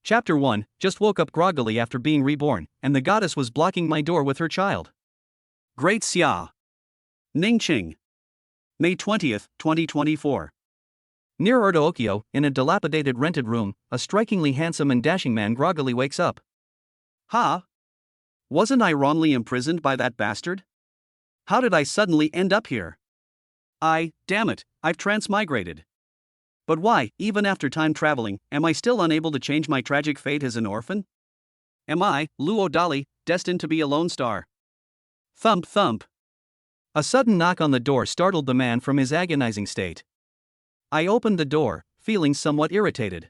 Chapter 1. Just woke up groggily after being reborn, and the goddess was blocking my door with her child. Great Xia. Ningqing. May 20th, 2024. Near Ordo-Okyo, in a dilapidated rented room, a strikingly handsome and dashing man groggily wakes up. Ha! Wasn't I wrongly imprisoned by that bastard? How did I suddenly end up here? Damn it, I've transmigrated. But why, even after time traveling, am I still unable to change my tragic fate as an orphan? Am I, Luo Dali, destined to be a lone star? Thump thump. A sudden knock on the door startled the man from his agonizing state. I opened the door, feeling somewhat irritated.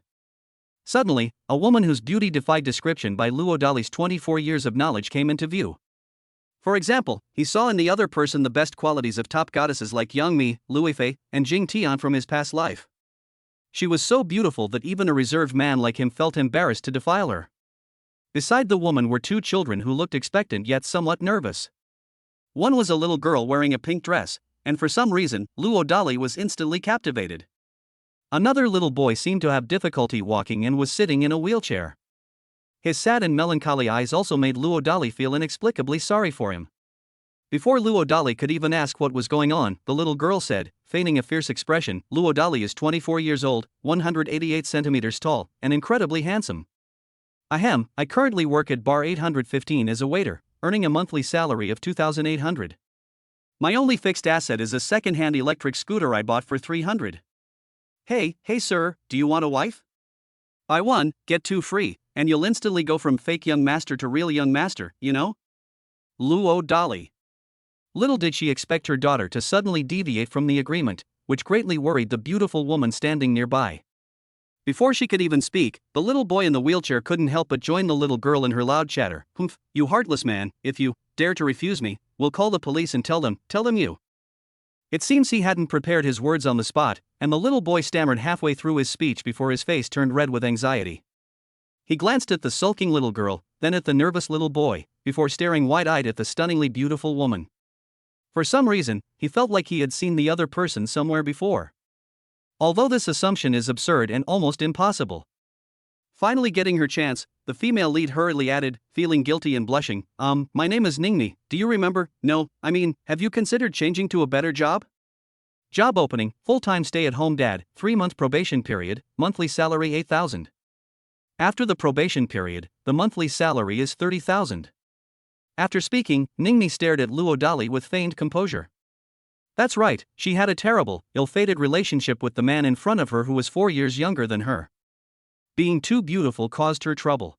Suddenly, a woman whose beauty defied description by Luo Dali's 24 years of knowledge came into view. For example, he saw in the other person the best qualities of top goddesses like Yang Mi, Luifei, and Jing Tian from his past life. She was so beautiful that even a reserved man like him felt embarrassed to defile her. Beside the woman were two children who looked expectant yet somewhat nervous. One was a little girl wearing a pink dress, and for some reason, Luo Dali was instantly captivated. Another little boy seemed to have difficulty walking and was sitting in a wheelchair. His sad and melancholy eyes also made Luo Dali feel inexplicably sorry for him. Before Luo Dali could even ask what was going on, the little girl said, feigning a fierce expression, Luo Dali is 24 years old, 188 centimeters tall, and incredibly handsome. Ahem, I currently work at bar 815 as a waiter, earning a monthly salary of 2,800. My only fixed asset is a second-hand electric scooter I bought for 300. Hey sir, do you want a wife? Buy one, get two free, and you'll instantly go from fake young master to real young master, you know? Luo Dali. Little did she expect her daughter to suddenly deviate from the agreement, which greatly worried the beautiful woman standing nearby. Before she could even speak, the little boy in the wheelchair couldn't help but join the little girl in her loud chatter. Humph, you heartless man, if you dare to refuse me, we'll call the police and tell them you. It seems he hadn't prepared his words on the spot, and the little boy stammered halfway through his speech before his face turned red with anxiety. He glanced at the sulking little girl, then at the nervous little boy, before staring wide-eyed at the stunningly beautiful woman. For some reason, he felt like he had seen the other person somewhere before. Although this assumption is absurd and almost impossible. Finally getting her chance, the female lead hurriedly added, feeling guilty and blushing, my name is Ningmi, do you remember? No, have you considered changing to a better job? Job opening, full-time stay-at-home dad, 3-month probation period, monthly salary 8,000. After the probation period, the monthly salary is 30,000. After speaking, Ningmi stared at Luo Dali with feigned composure. That's right, she had a terrible, ill-fated relationship with the man in front of her who was 4 years younger than her. Being too beautiful caused her trouble.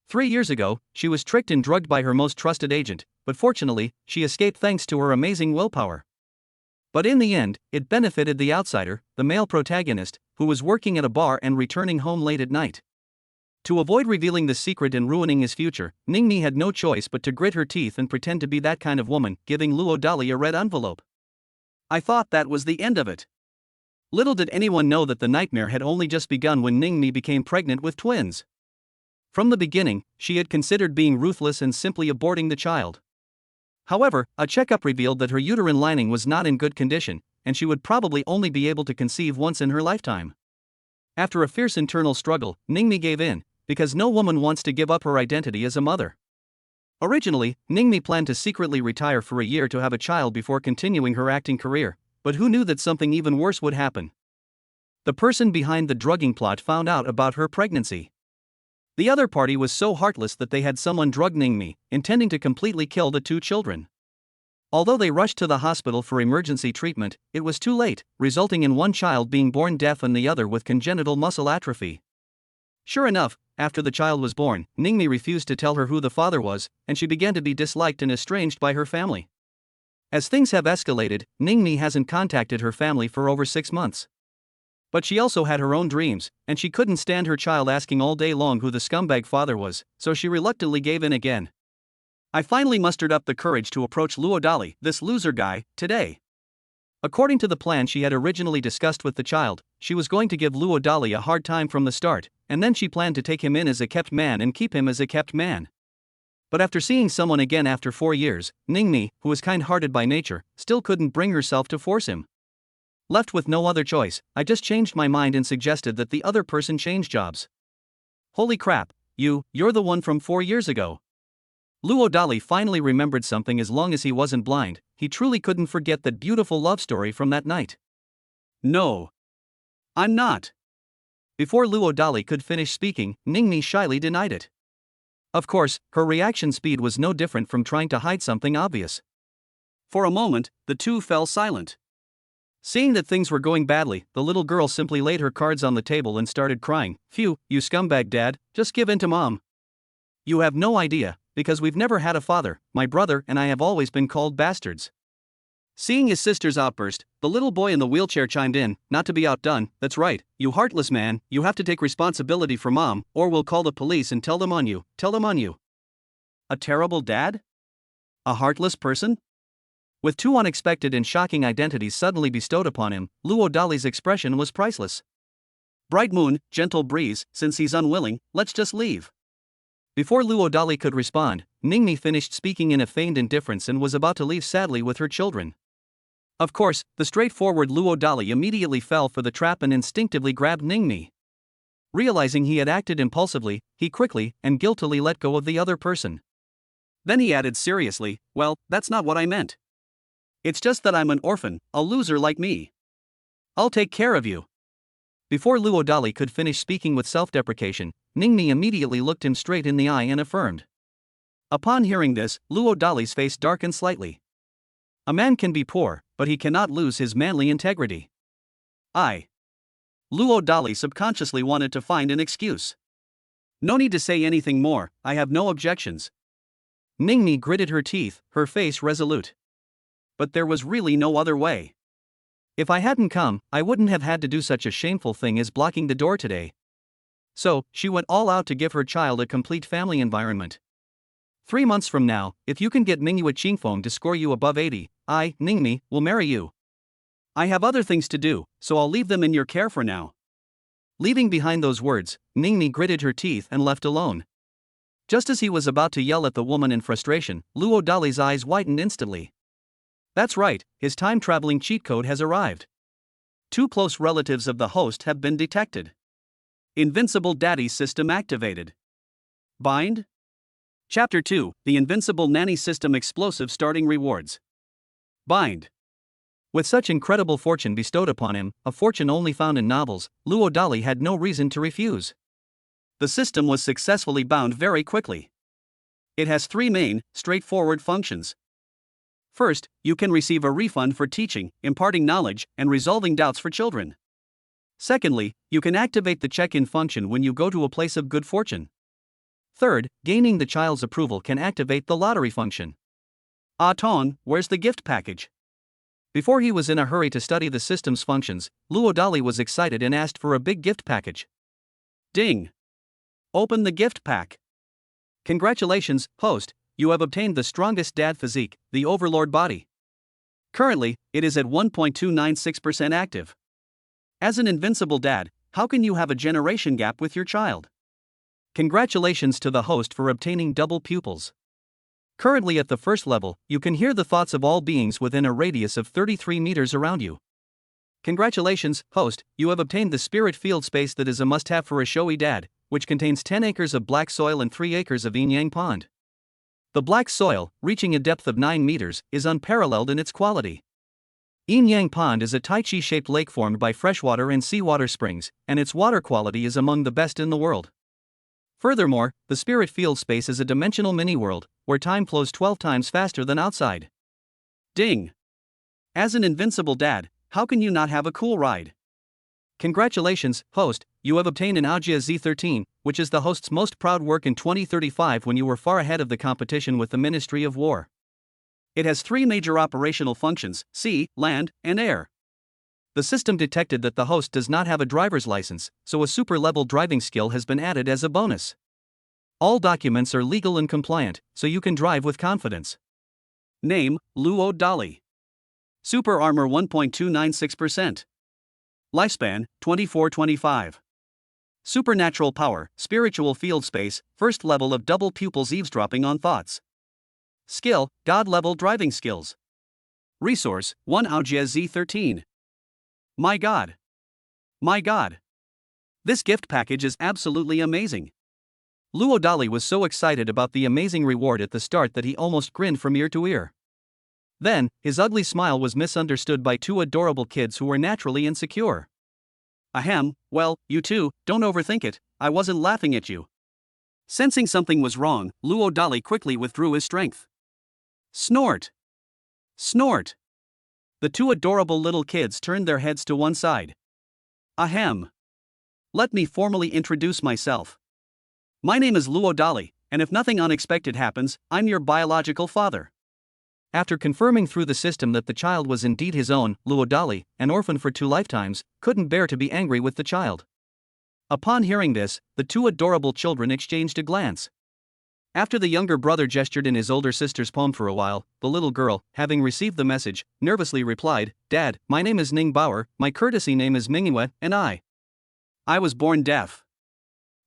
3 years ago, she was tricked and drugged by her most trusted agent, but fortunately, she escaped thanks to her amazing willpower. But in the end, it benefited the outsider, the male protagonist, who was working at a bar and returning home late at night. To avoid revealing the secret and ruining his future, Ningmi had no choice but to grit her teeth and pretend to be that kind of woman, giving Luo Dali a red envelope. I thought that was the end of it. Little did anyone know that the nightmare had only just begun when Ningmi became pregnant with twins. From the beginning, she had considered being ruthless and simply aborting the child. However, a checkup revealed that her uterine lining was not in good condition, and she would probably only be able to conceive once in her lifetime. After a fierce internal struggle, Ningmi gave in, because no woman wants to give up her identity as a mother. Originally, Ningmi planned to secretly retire for a year to have a child before continuing her acting career, but who knew that something even worse would happen? The person behind the drugging plot found out about her pregnancy. The other party was so heartless that they had someone drug Ningmi, intending to completely kill the two children. Although they rushed to the hospital for emergency treatment, it was too late, resulting in one child being born deaf and the other with congenital muscle atrophy. Sure enough, after the child was born, Ningmi refused to tell her who the father was, and she began to be disliked and estranged by her family. As things have escalated, Ningmi hasn't contacted her family for over 6 months. But she also had her own dreams, and she couldn't stand her child asking all day long who the scumbag father was, so she reluctantly gave in again. I finally mustered up the courage to approach Luo Dali, this loser guy, today. According to the plan she had originally discussed with the child, she was going to give Luo Dali a hard time from the start, and then she planned to take him in as a kept man and keep him as a kept man. But after seeing someone again after 4 years, Ningmi, who was kind-hearted by nature, still couldn't bring herself to force him. Left with no other choice, I just changed my mind and suggested that the other person change jobs. Holy crap, you're the one from 4 years ago. Luo Dali finally remembered something. As long as he wasn't blind, he truly couldn't forget that beautiful love story from that night. No. I'm not. Before Luo Dali could finish speaking, Ningmi shyly denied it. Of course, her reaction speed was no different from trying to hide something obvious. For a moment, the two fell silent. Seeing that things were going badly, the little girl simply laid her cards on the table and started crying. Phew, you scumbag dad, just give in to mom. You have no idea, because we've never had a father. My brother and I have always been called bastards. Seeing his sister's outburst, the little boy in the wheelchair chimed in, not to be outdone. That's right, you heartless man, you have to take responsibility for mom, or we'll call the police and tell them on you. A terrible dad? A heartless person? With two unexpected and shocking identities suddenly bestowed upon him, Luo Dali's expression was priceless. Bright moon, gentle breeze, since he's unwilling, let's just leave. Before Luo Dali could respond, Ningmi finished speaking in a feigned indifference and was about to leave sadly with her children. Of course, the straightforward Luo Dali immediately fell for the trap and instinctively grabbed Ningmi. Realizing he had acted impulsively, he quickly and guiltily let go of the other person. Then he added seriously, well, that's not what I meant. It's just that I'm an orphan, a loser like me. I'll take care of you. Before Luo Dali could finish speaking with self-deprecation, Ningmi immediately looked him straight in the eye and affirmed. Upon hearing this, Luo Dali's face darkened slightly. A man can be poor, but he cannot lose his manly integrity. Luo Dali subconsciously wanted to find an excuse. No need to say anything more, I have no objections. Ningmi gritted her teeth, her face resolute. But there was really no other way. If I hadn't come, I wouldn't have had to do such a shameful thing as blocking the door today. So, she went all out to give her child a complete family environment. 3 months from now, if you can get Mingyue Qingfeng to score you above 80, I, Ningmi, will marry you. I have other things to do, so I'll leave them in your care for now. Leaving behind those words, Ningmi gritted her teeth and left alone. Just as he was about to yell at the woman in frustration, Luo Dali's eyes widened instantly. That's right, his time-traveling cheat code has arrived. 2 close relatives of the host have been detected. Invincible Daddy System activated. Bind? Chapter 2, The Invincible Nanny System Explosive Starting Rewards. Bind. With such incredible fortune bestowed upon him, a fortune only found in novels, Luo Dali had no reason to refuse. The system was successfully bound very quickly. It has 3 main, straightforward functions. First, you can receive a refund for teaching, imparting knowledge, and resolving doubts for children. Secondly, you can activate the check-in function when you go to a place of good fortune. Third, gaining the child's approval can activate the lottery function. Ah Ton, where's the gift package? Before he was in a hurry to study the system's functions, Luo Dali was excited and asked for a big gift package. Ding! Open the gift pack. Congratulations, host, you have obtained the strongest dad physique, the Overlord body. Currently, it is at 1.296% active. As an invincible dad, how can you have a generation gap with your child? Congratulations to the host for obtaining double pupils. Currently at the first level, you can hear the thoughts of all beings within a radius of 33 meters around you. Congratulations, host, you have obtained the spirit field space that is a must-have for a showy dad, which contains 10 acres of black soil and 3 acres of yin-yang pond. The black soil, reaching a depth of 9 meters, is unparalleled in its quality. Yin-yang pond is a tai chi-shaped lake formed by freshwater and seawater springs, and its water quality is among the best in the world. Furthermore, the spirit field space is a dimensional mini-world, where time flows 12 times faster than outside. Ding! As an invincible dad, how can you not have a cool ride? Congratulations, host, you have obtained an Aujia Z13, which is the host's most proud work in 2035 when you were far ahead of the competition with the Ministry of War. It has 3 major operational functions, sea, land, and air. The system detected that the host does not have a driver's license, so a super-level driving skill has been added as a bonus. All documents are legal and compliant, so you can drive with confidence. Name, Luo Dali. Super Armor 1.296%. Lifespan, 24-25. Supernatural Power, Spiritual Field Space, first level of double pupils eavesdropping on thoughts. Skill, God-level driving skills. Resource, 1 Aujia Z13. My God. My God. This gift package is absolutely amazing. Luo Dali was so excited about the amazing reward at the start that he almost grinned from ear to ear. Then, his ugly smile was misunderstood by two adorable kids who were naturally insecure. Ahem, well, you two, don't overthink it, I wasn't laughing at you. Sensing something was wrong, Luo Dali quickly withdrew his strength. Snort! Snort! The two adorable little kids turned their heads to one side. Ahem. Let me formally introduce myself. My name is Luo Dali, and if nothing unexpected happens, I'm your biological father. After confirming through the system that the child was indeed his own, Luo Dali, an orphan for 2 lifetimes, couldn't bear to be angry with the child. Upon hearing this, the two adorable children exchanged a glance. After the younger brother gestured in his older sister's palm for a while, the little girl, having received the message, nervously replied, "Dad, my name is Ning Bauer, my courtesy name is Mingyue, and I was born deaf."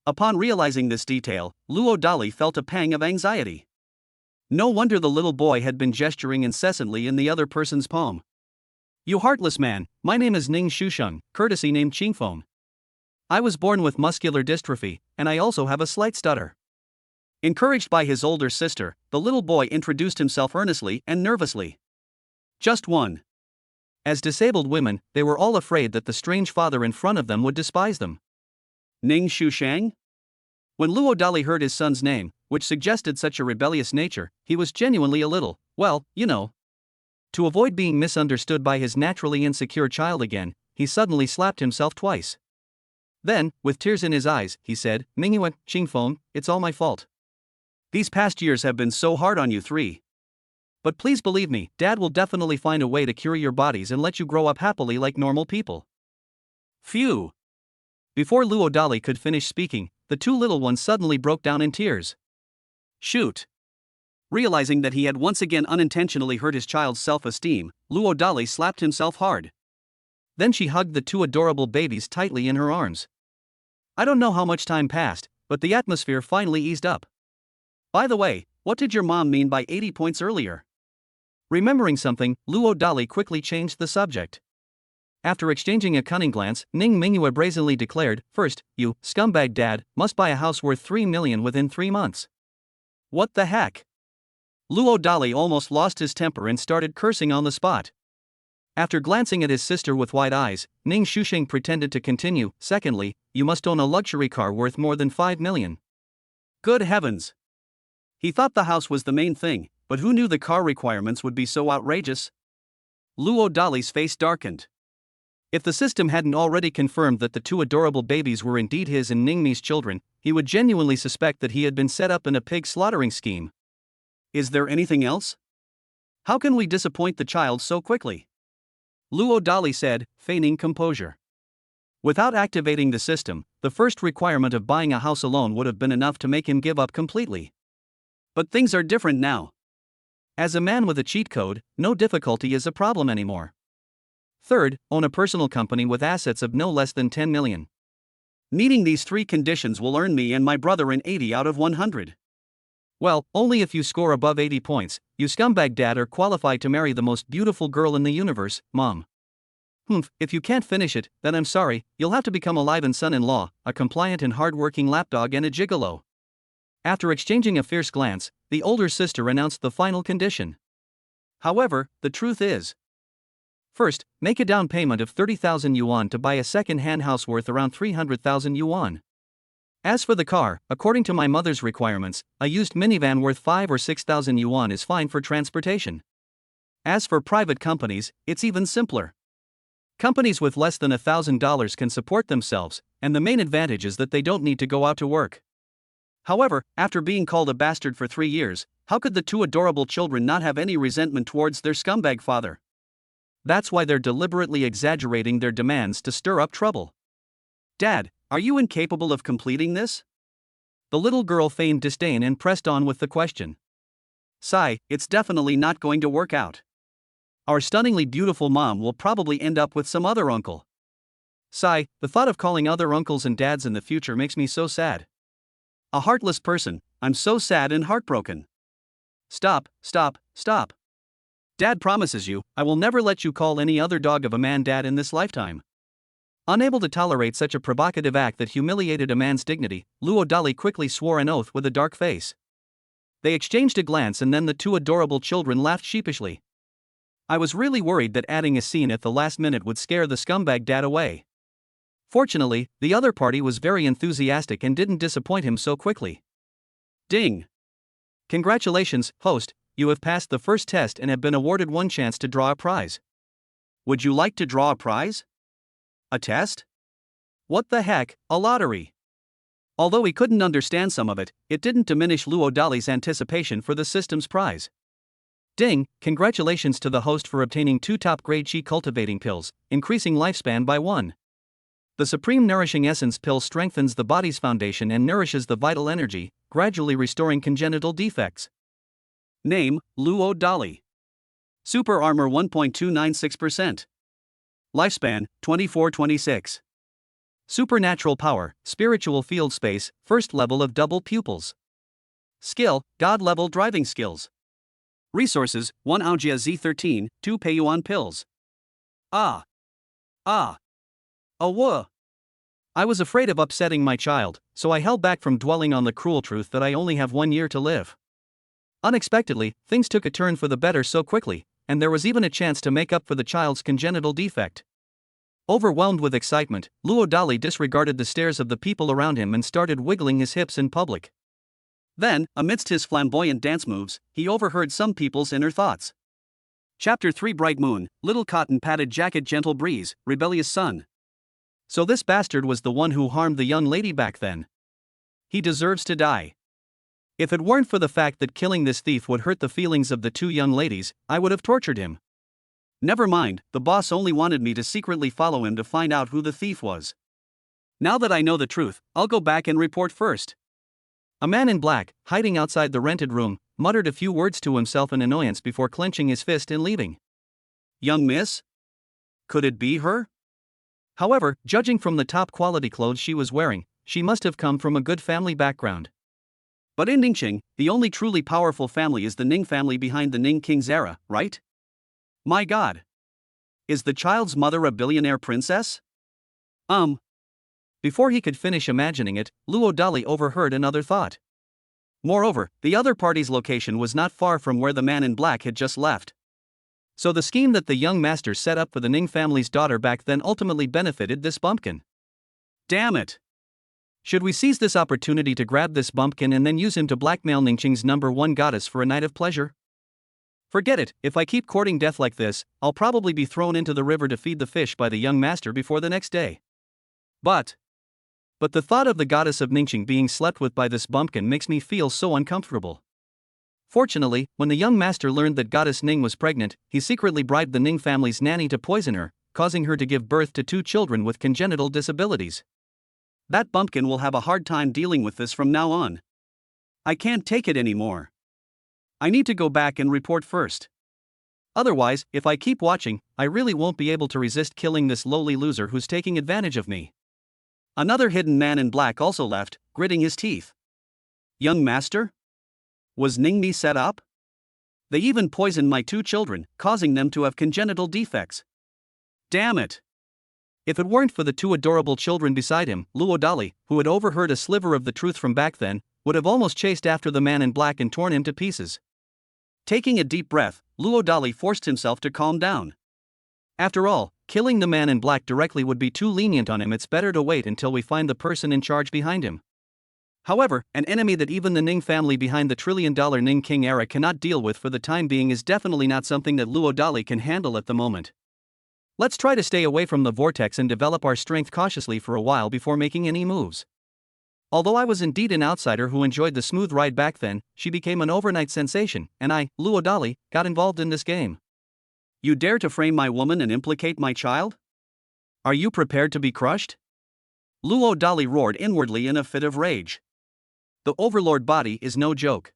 Upon realizing this detail, Luo Dali felt a pang of anxiety. No wonder the little boy had been gesturing incessantly in the other person's palm. "You heartless man, my name is Ning Shusheng, courtesy name Qingfeng. I was born with muscular dystrophy, and I also have a slight stutter." Encouraged by his older sister, the little boy introduced himself earnestly and nervously. Just one. As disabled women, they were all afraid that the strange father in front of them would despise them. Ning Shusheng? When Luo Dali heard his son's name, which suggested such a rebellious nature, he was genuinely a little, well, you know. To avoid being misunderstood by his naturally insecure child again, he suddenly slapped himself twice. Then, with tears in his eyes, he said, "Mingyue, Qingfeng, it's all my fault. These past years have been so hard on you three. But please believe me, Dad will definitely find a way to cure your bodies and let you grow up happily like normal people." Phew! Before Luo Dali could finish speaking, the two little ones suddenly broke down in tears. Shoot! Realizing that he had once again unintentionally hurt his child's self-esteem, Luo Dali slapped himself hard. Then she hugged the two adorable babies tightly in her arms. I don't know how much time passed, but the atmosphere finally eased up. By the way, what did your mom mean by 80 points earlier? Remembering something, Luo Dali quickly changed the subject. After exchanging a cunning glance, Ning Mingyue brazenly declared, "First, you, scumbag dad, must buy a house worth 3 million within 3 months. What the heck?" Luo Dali almost lost his temper and started cursing on the spot. After glancing at his sister with wide eyes, Ning Shusheng pretended to continue, "Secondly, you must own a luxury car worth more than 5 million. Good heavens! He thought the house was the main thing, but who knew the car requirements would be so outrageous? Luo Dali's face darkened. If the system hadn't already confirmed that the two adorable babies were indeed his and Ningmi's children, he would genuinely suspect that he had been set up in a pig slaughtering scheme. Is there anything else? How can we disappoint the child so quickly? Luo Dali said, feigning composure. Without activating the system, the first requirement of buying a house alone would have been enough to make him give up completely. But things are different now. As a man with a cheat code, no difficulty is a problem anymore. Third, own a personal company with assets of no less than 10 million. Meeting these 3 conditions will earn me and my brother an 80 out of 100. Well, only if you score above 80 points, you scumbag dad are qualified to marry the most beautiful girl in the universe, Mom. If you can't finish it, then I'm sorry, you'll have to become a live-in son-in-law, a compliant and hard-working lapdog and a gigolo. After exchanging a fierce glance, the older sister announced the final condition. However, the truth is, first, make a down payment of 30,000 yuan to buy a second-hand house worth around 300,000 yuan. As for the car, according to my mother's requirements, a used minivan worth 5 or 6,000 yuan is fine for transportation. As for private companies, it's even simpler. Companies with less than $1,000 can support themselves, and the main advantage is that they don't need to go out to work. However, after being called a bastard for 3 years, how could the two adorable children not have any resentment towards their scumbag father? That's why they're deliberately exaggerating their demands to stir up trouble. Dad, are you incapable of completing this? The little girl feigned disdain and pressed on with the question. Sigh, it's definitely not going to work out. Our stunningly beautiful mom will probably end up with some other uncle. Sigh, the thought of calling other uncles and dads in the future makes me so sad. A heartless person, I'm so sad and heartbroken. Stop, stop, stop. Dad promises you, I will never let you call any other dog of a man dad in this lifetime. Unable to tolerate such a provocative act that humiliated a man's dignity, Luo Dali quickly swore an oath with a dark face. They exchanged a glance and then the two adorable children laughed sheepishly. I was really worried that adding a scene at the last minute would scare the scumbag dad away. Fortunately, the other party was very enthusiastic and didn't disappoint him so quickly. Ding! Congratulations, host, you have passed the first test and have been awarded one chance to draw a prize. Would you like to draw a prize? A test? What the heck, a lottery? Although he couldn't understand some of it, it didn't diminish Luo Dali's anticipation for the system's prize. Ding, congratulations to the host for obtaining 2 top-grade Qi cultivating pills, increasing lifespan by 1. The Supreme Nourishing Essence pill strengthens the body's foundation and nourishes the vital energy, gradually restoring congenital defects. Name, Luo Dali. Super Armor 1.296%. Lifespan, 24-26. Supernatural power, spiritual field space, first level of double pupils. Skill, God level driving skills. Resources, 1 Aojia Z13, 2 Peiyuan pills. Ah. Whoa. I was afraid of upsetting my child, so I held back from dwelling on the cruel truth that I only have 1 year to live. Unexpectedly, things took a turn for the better so quickly, and there was even a chance to make up for the child's congenital defect. Overwhelmed with excitement, Luo Dali disregarded the stares of the people around him and started wiggling his hips in public. Then, amidst his flamboyant dance moves, he overheard some people's inner thoughts. Chapter 3 Bright Moon, Little Cotton Padded Jacket Gentle Breeze, Rebellious Sun. So this bastard was the one who harmed the young lady back then. He deserves to die. If it weren't for the fact that killing this thief would hurt the feelings of the 2 young ladies, I would have tortured him. Never mind, the boss only wanted me to secretly follow him to find out who the thief was. Now that I know the truth, I'll go back and report first. A man in black, hiding outside the rented room, muttered a few words to himself in annoyance before clenching his fist and leaving. Young miss? Could it be her? However, judging from the top-quality clothes she was wearing, she must have come from a good family background. But in Ningqing, the only truly powerful family is the Ning family behind the Ning King's era, right? My god. Is the child's mother a billionaire princess? Before he could finish imagining it, Luo Dali overheard another thought. Moreover, the other party's location was not far from where the man in black had just left. So the scheme that the young master set up for the Ning family's daughter back then ultimately benefited this bumpkin. Damn it! Should we seize this opportunity to grab this bumpkin and then use him to blackmail Ningqing's #1 goddess for a night of pleasure? Forget it, if I keep courting death like this, I'll probably be thrown into the river to feed the fish by the young master before the next day. But the thought of the goddess of Ningqing being slept with by this bumpkin makes me feel so uncomfortable. Fortunately, when the young master learned that goddess Ning was pregnant, he secretly bribed the Ning family's nanny to poison her, causing her to give birth to 2 children with congenital disabilities. That bumpkin will have a hard time dealing with this from now on. I can't take it anymore. I need to go back and report first. Otherwise, if I keep watching, I really won't be able to resist killing this lowly loser who's taking advantage of me. Another hidden man in black also left, gritting his teeth. Young master? Was Ningmi set up? They even poisoned my 2 children, causing them to have congenital defects. Damn it! If it weren't for the 2 adorable children beside him, Luo Dali, who had overheard a sliver of the truth from back then, would have almost chased after the man in black and torn him to pieces. Taking a deep breath, Luo Dali forced himself to calm down. After all, killing the man in black directly would be too lenient on him. It's better to wait until we find the person in charge behind him. However, an enemy that even the Ning family behind the trillion-dollar Ning King era cannot deal with for the time being is definitely not something that Luo Dali can handle at the moment. Let's try to stay away from the vortex and develop our strength cautiously for a while before making any moves. Although I was indeed an outsider who enjoyed the smooth ride back then, she became an overnight sensation, and I, Luo Dali, got involved in this game. You dare to frame my woman and implicate my child? Are you prepared to be crushed? Luo Dali roared inwardly in a fit of rage. The overlord body is no joke.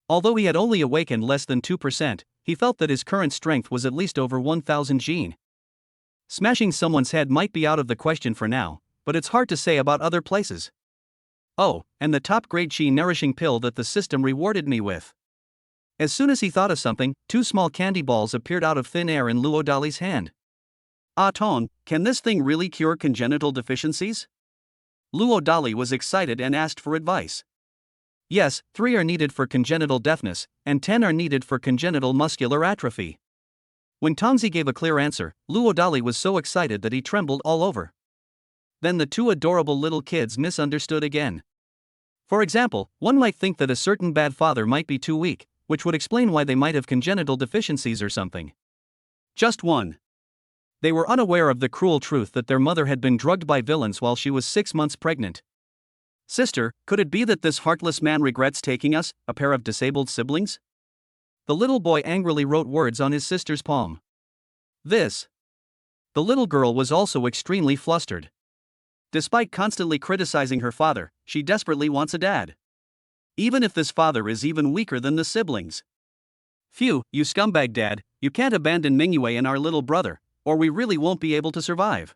Although he had only awakened less than 2%, he felt that his current strength was at least over 1,000 Jin. Smashing someone's head might be out of the question for now, but it's hard to say about other places. Oh, and the top-grade Qi nourishing pill that the system rewarded me with. As soon as he thought of something, 2 small candy balls appeared out of thin air in Luo Dali's hand. Ah Ton, can this thing really cure congenital deficiencies? Luo Dali was excited and asked for advice. Yes, 3 are needed for congenital deafness, and 10 are needed for congenital muscular atrophy. When Tongzi gave a clear answer, Luo Dali was so excited that he trembled all over. Then the 2 adorable little kids misunderstood again. For example, one might think that a certain bad father might be too weak, which would explain why they might have congenital deficiencies or something. Just one. They were unaware of the cruel truth that their mother had been drugged by villains while she was 6 months pregnant. Sister, could it be that this heartless man regrets taking us, a pair of disabled siblings? The little boy angrily wrote words on his sister's palm. This. The little girl was also extremely flustered. Despite constantly criticizing her father, she desperately wants a dad. Even if this father is even weaker than the siblings. Phew, you scumbag dad, you can't abandon Mingyue and our little brother, or we really won't be able to survive.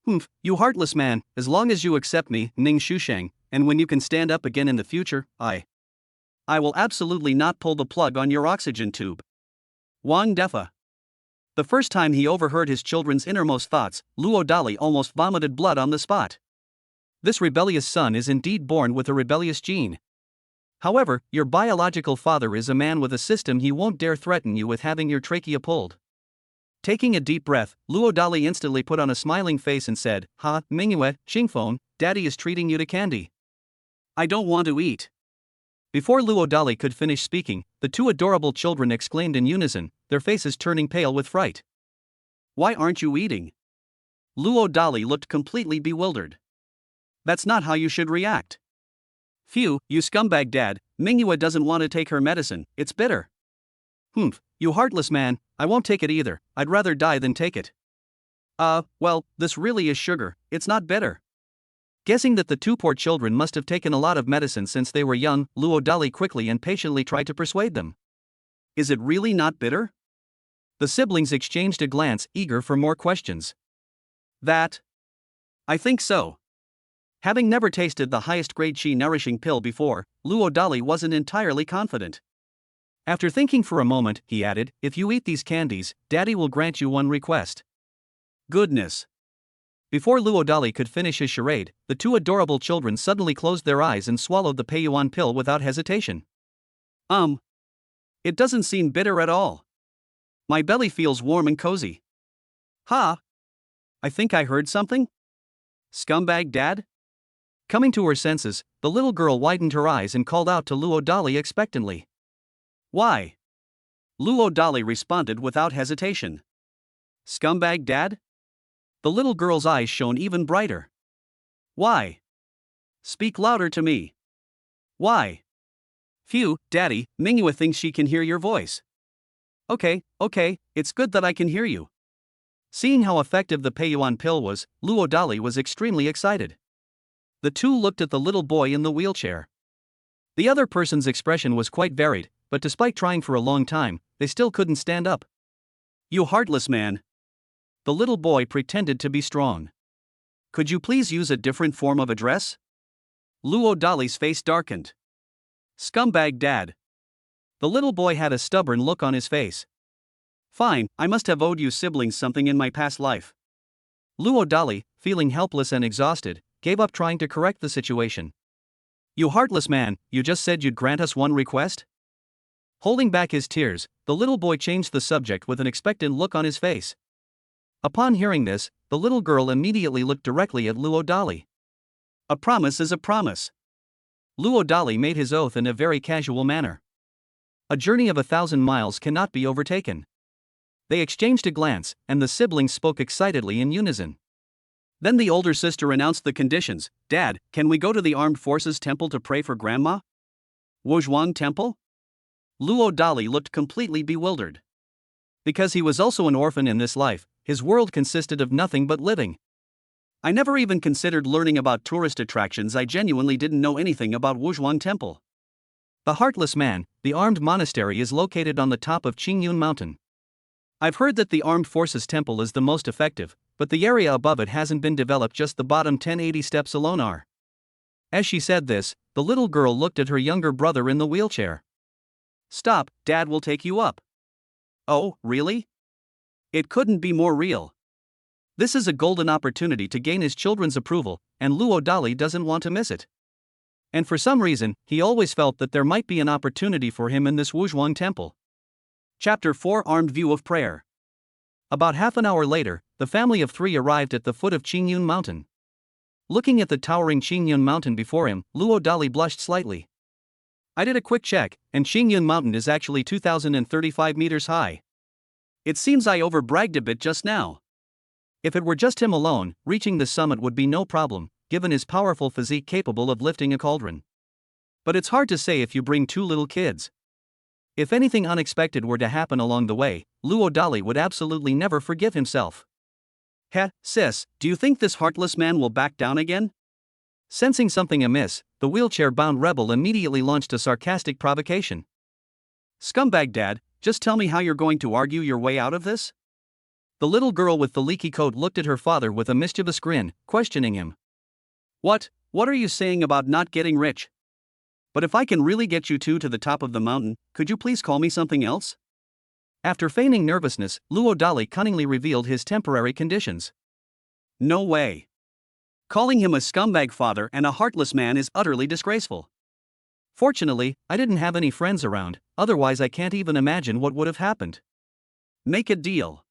Humph, you heartless man, as long as you accept me, Ning Shusheng, and when you can stand up again in the future, I will absolutely not pull the plug on your oxygen tube. Wang Defa. The first time he overheard his children's innermost thoughts, Luo Dali almost vomited blood on the spot. This rebellious son is indeed born with a rebellious gene. However, your biological father is a man with a system. He won't dare threaten you with having your trachea pulled. Taking a deep breath, Luo Dali instantly put on a smiling face and said, Ha, Mingyue, Xingfeng, daddy is treating you to candy. I don't want to eat. Before Luo Dali could finish speaking, the 2 adorable children exclaimed in unison, their faces turning pale with fright. Why aren't you eating? Luo Dali looked completely bewildered. That's not how you should react. Phew, you scumbag dad, Mingyue doesn't want to take her medicine, it's bitter. Humph, you heartless man, I won't take it either, I'd rather die than take it. Well, this really is sugar, it's not bitter. Guessing that the 2 poor children must have taken a lot of medicine since they were young, Luo Dali quickly and patiently tried to persuade them. Is it really not bitter? The siblings exchanged a glance, eager for more questions. I think so. Having never tasted the highest grade qi nourishing pill before, Luo Dali wasn't entirely confident. After thinking for a moment, he added, if you eat these candies, Daddy will grant you one request. Goodness. Before Luo Dali could finish his charade, the 2 adorable children suddenly closed their eyes and swallowed the Peiyuan pill without hesitation. It doesn't seem bitter at all. My belly feels warm and cozy. Ha! I think I heard something? Scumbag dad? Coming to her senses, the little girl widened her eyes and called out to Luo Dali expectantly. Why? Luo Dali responded without hesitation. Scumbag dad? The little girl's eyes shone even brighter. Why? Speak louder to me. Why? Phew, daddy, Mingyue thinks she can hear your voice. Okay, it's good that I can hear you. Seeing how effective the Peiyuan pill was, Luo Dali was extremely excited. The 2 looked at the little boy in the wheelchair. The other person's expression was quite varied, but despite trying for a long time, they still couldn't stand up. You heartless man. The little boy pretended to be strong. Could you please use a different form of address? Luo Dali's face darkened. Scumbag dad. The little boy had a stubborn look on his face. Fine, I must have owed you siblings something in my past life. Luo Dali, feeling helpless and exhausted, gave up trying to correct the situation. You heartless man, you just said you'd grant us one request? Holding back his tears, the little boy changed the subject with an expectant look on his face. Upon hearing this, the little girl immediately looked directly at Luo Dali. A promise is a promise. Luo Dali made his oath in a very casual manner. A journey of 1,000 miles cannot be overtaken. They exchanged a glance, and the siblings spoke excitedly in unison. Then the older sister announced the conditions. Dad, can we go to the Armed Forces Temple to pray for Grandma? Wuzhuang Temple? Luo Dali looked completely bewildered. Because he was also an orphan in this life, his world consisted of nothing but living. I never even considered learning about tourist attractions. I genuinely didn't know anything about Wuzhuang Temple. The heartless man, the armed monastery is located on the top of Qingyun Mountain. I've heard that the Armed Forces Temple is the most effective, but the area above it hasn't been developed, just the bottom 1080 steps alone are. As she said this, the little girl looked at her younger brother in the wheelchair. Stop, Dad will take you up. Oh, really? It couldn't be more real. This is a golden opportunity to gain his children's approval, and Luo Dali doesn't want to miss it. And for some reason, he always felt that there might be an opportunity for him in this Wuzhuang temple. Chapter 4: Armed View of Prayer. About half an hour later, the family of 3 arrived at the foot of Qingyun Mountain. Looking at the towering Qingyun Mountain before him, Luo Dali blushed slightly. I did a quick check, and Qingyun Mountain is actually 2,035 meters high. It seems I overbragged a bit just now. If it were just him alone, reaching the summit would be no problem, given his powerful physique capable of lifting a cauldron. But it's hard to say if you bring 2 little kids. If anything unexpected were to happen along the way, Luo Dali would absolutely never forgive himself. Heh, sis, do you think this heartless man will back down again? Sensing something amiss, the wheelchair-bound rebel immediately launched a sarcastic provocation. Scumbag dad, just tell me how you're going to argue your way out of this? The little girl with the leaky coat looked at her father with a mischievous grin, questioning him. What are you saying about not getting rich? But if I can really get you 2 to the top of the mountain, could you please call me something else? After feigning nervousness, Luo Dali cunningly revealed his temporary conditions. No way. Calling him a scumbag father and a heartless man is utterly disgraceful. Fortunately, I didn't have any friends around, otherwise I can't even imagine what would have happened. Make a deal.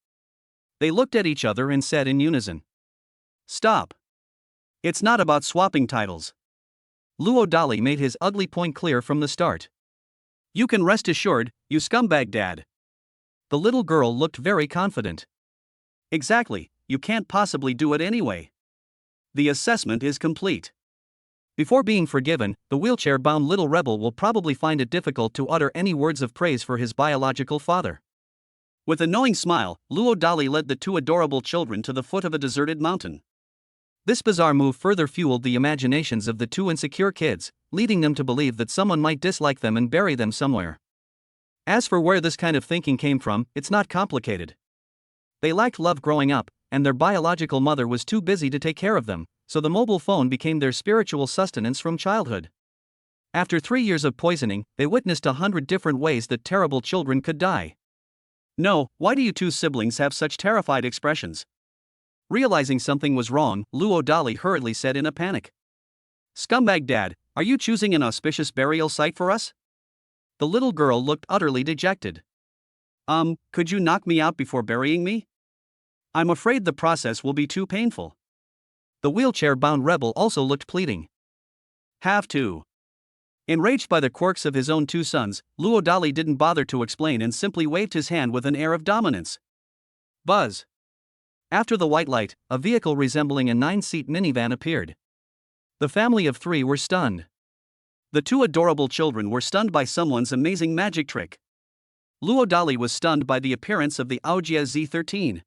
They looked at each other and said in unison. Stop. It's not about swapping titles. Luo Dali made his ugly point clear from the start. You can rest assured, you scumbag dad. The little girl looked very confident. Exactly, you can't possibly do it anyway. The assessment is complete. Before being forgiven, the wheelchair-bound little rebel will probably find it difficult to utter any words of praise for his biological father. With a knowing smile, Luo Dali led the 2 adorable children to the foot of a deserted mountain. This bizarre move further fueled the imaginations of the 2 insecure kids, leading them to believe that someone might dislike them and bury them somewhere. As for where this kind of thinking came from, it's not complicated. They lacked love growing up, and their biological mother was too busy to take care of them, so the mobile phone became their spiritual sustenance from childhood. After 3 years of poisoning, they witnessed 100 different ways that terrible children could die. No, why do you 2 siblings have such terrified expressions? Realizing something was wrong, Luo Dali hurriedly said in a panic. Scumbag dad, are you choosing an auspicious burial site for us? The little girl looked utterly dejected. Could you knock me out before burying me? I'm afraid the process will be too painful. The wheelchair-bound rebel also looked pleading. Have to. Enraged by the quirks of his own 2 sons, Luo Dali didn't bother to explain and simply waved his hand with an air of dominance. Buzz. After the white light, a vehicle resembling a 9-seat minivan appeared. The family of 3 were stunned. The 2 adorable children were stunned by someone's amazing magic trick. Luo Dali was stunned by the appearance of the Aojia Z13.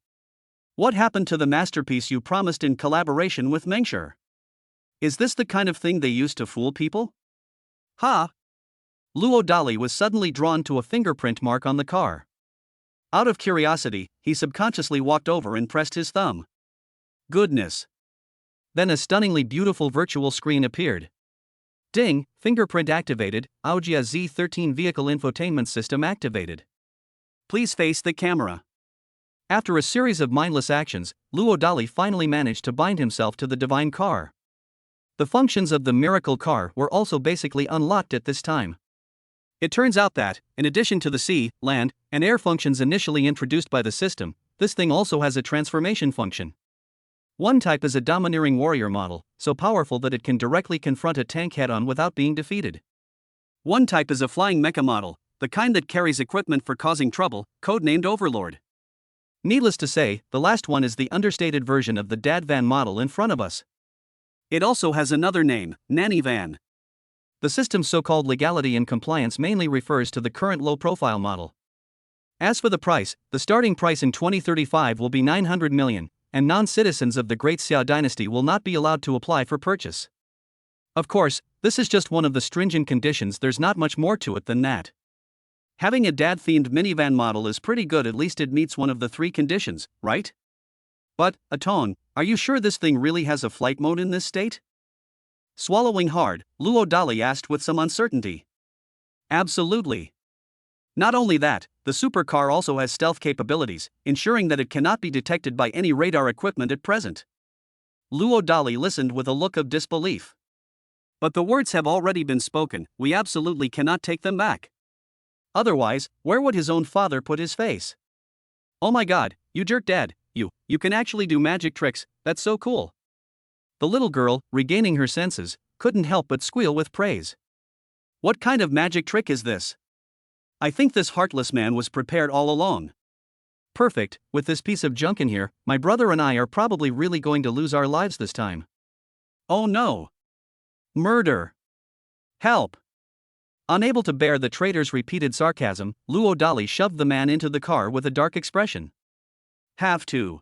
What happened to the masterpiece you promised in collaboration with Mengshi? Is this the kind of thing they use to fool people? Ha! Luo Dali was suddenly drawn to a fingerprint mark on the car. Out of curiosity, he subconsciously walked over and pressed his thumb. Goodness! Then a stunningly beautiful virtual screen appeared. Ding, fingerprint activated, Aojia Z13 vehicle infotainment system activated. Please face the camera. After a series of mindless actions, Luo Dali finally managed to bind himself to the divine car. The functions of the miracle car were also basically unlocked at this time. It turns out that, in addition to the sea, land, and air functions initially introduced by the system, this thing also has a transformation function. One type is a domineering warrior model, so powerful that it can directly confront a tank head-on without being defeated. One type is a flying mecha model, the kind that carries equipment for causing trouble, codenamed Overlord. Needless to say, the last one is the understated version of the dad van model in front of us. It also has another name, Nanny Van. The system's so-called legality and compliance mainly refers to the current low-profile model. As for the price, the starting price in 2035 will be 900 million, and non-citizens of the Great Xia dynasty will not be allowed to apply for purchase. Of course, this is just one of the stringent conditions, there's not much more to it than that. Having a dad-themed minivan model is pretty good, at least it meets one of the 3 conditions, right? But, Atone, are you sure this thing really has a flight mode in this state? Swallowing hard, Luo Dali asked with some uncertainty. Absolutely. Not only that, the supercar also has stealth capabilities, ensuring that it cannot be detected by any radar equipment at present. Luo Dali listened with a look of disbelief. But the words have already been spoken, we absolutely cannot take them back. Otherwise, where would his own father put his face? Oh my god, you jerk dad, you can actually do magic tricks, that's so cool. The little girl, regaining her senses, couldn't help but squeal with praise. What kind of magic trick is this? I think this heartless man was prepared all along. Perfect, with this piece of junk in here, my brother and I are probably really going to lose our lives this time. Oh no! Murder! Help! Unable to bear the traitor's repeated sarcasm, Luo Dali shoved the man into the car with a dark expression. Have to.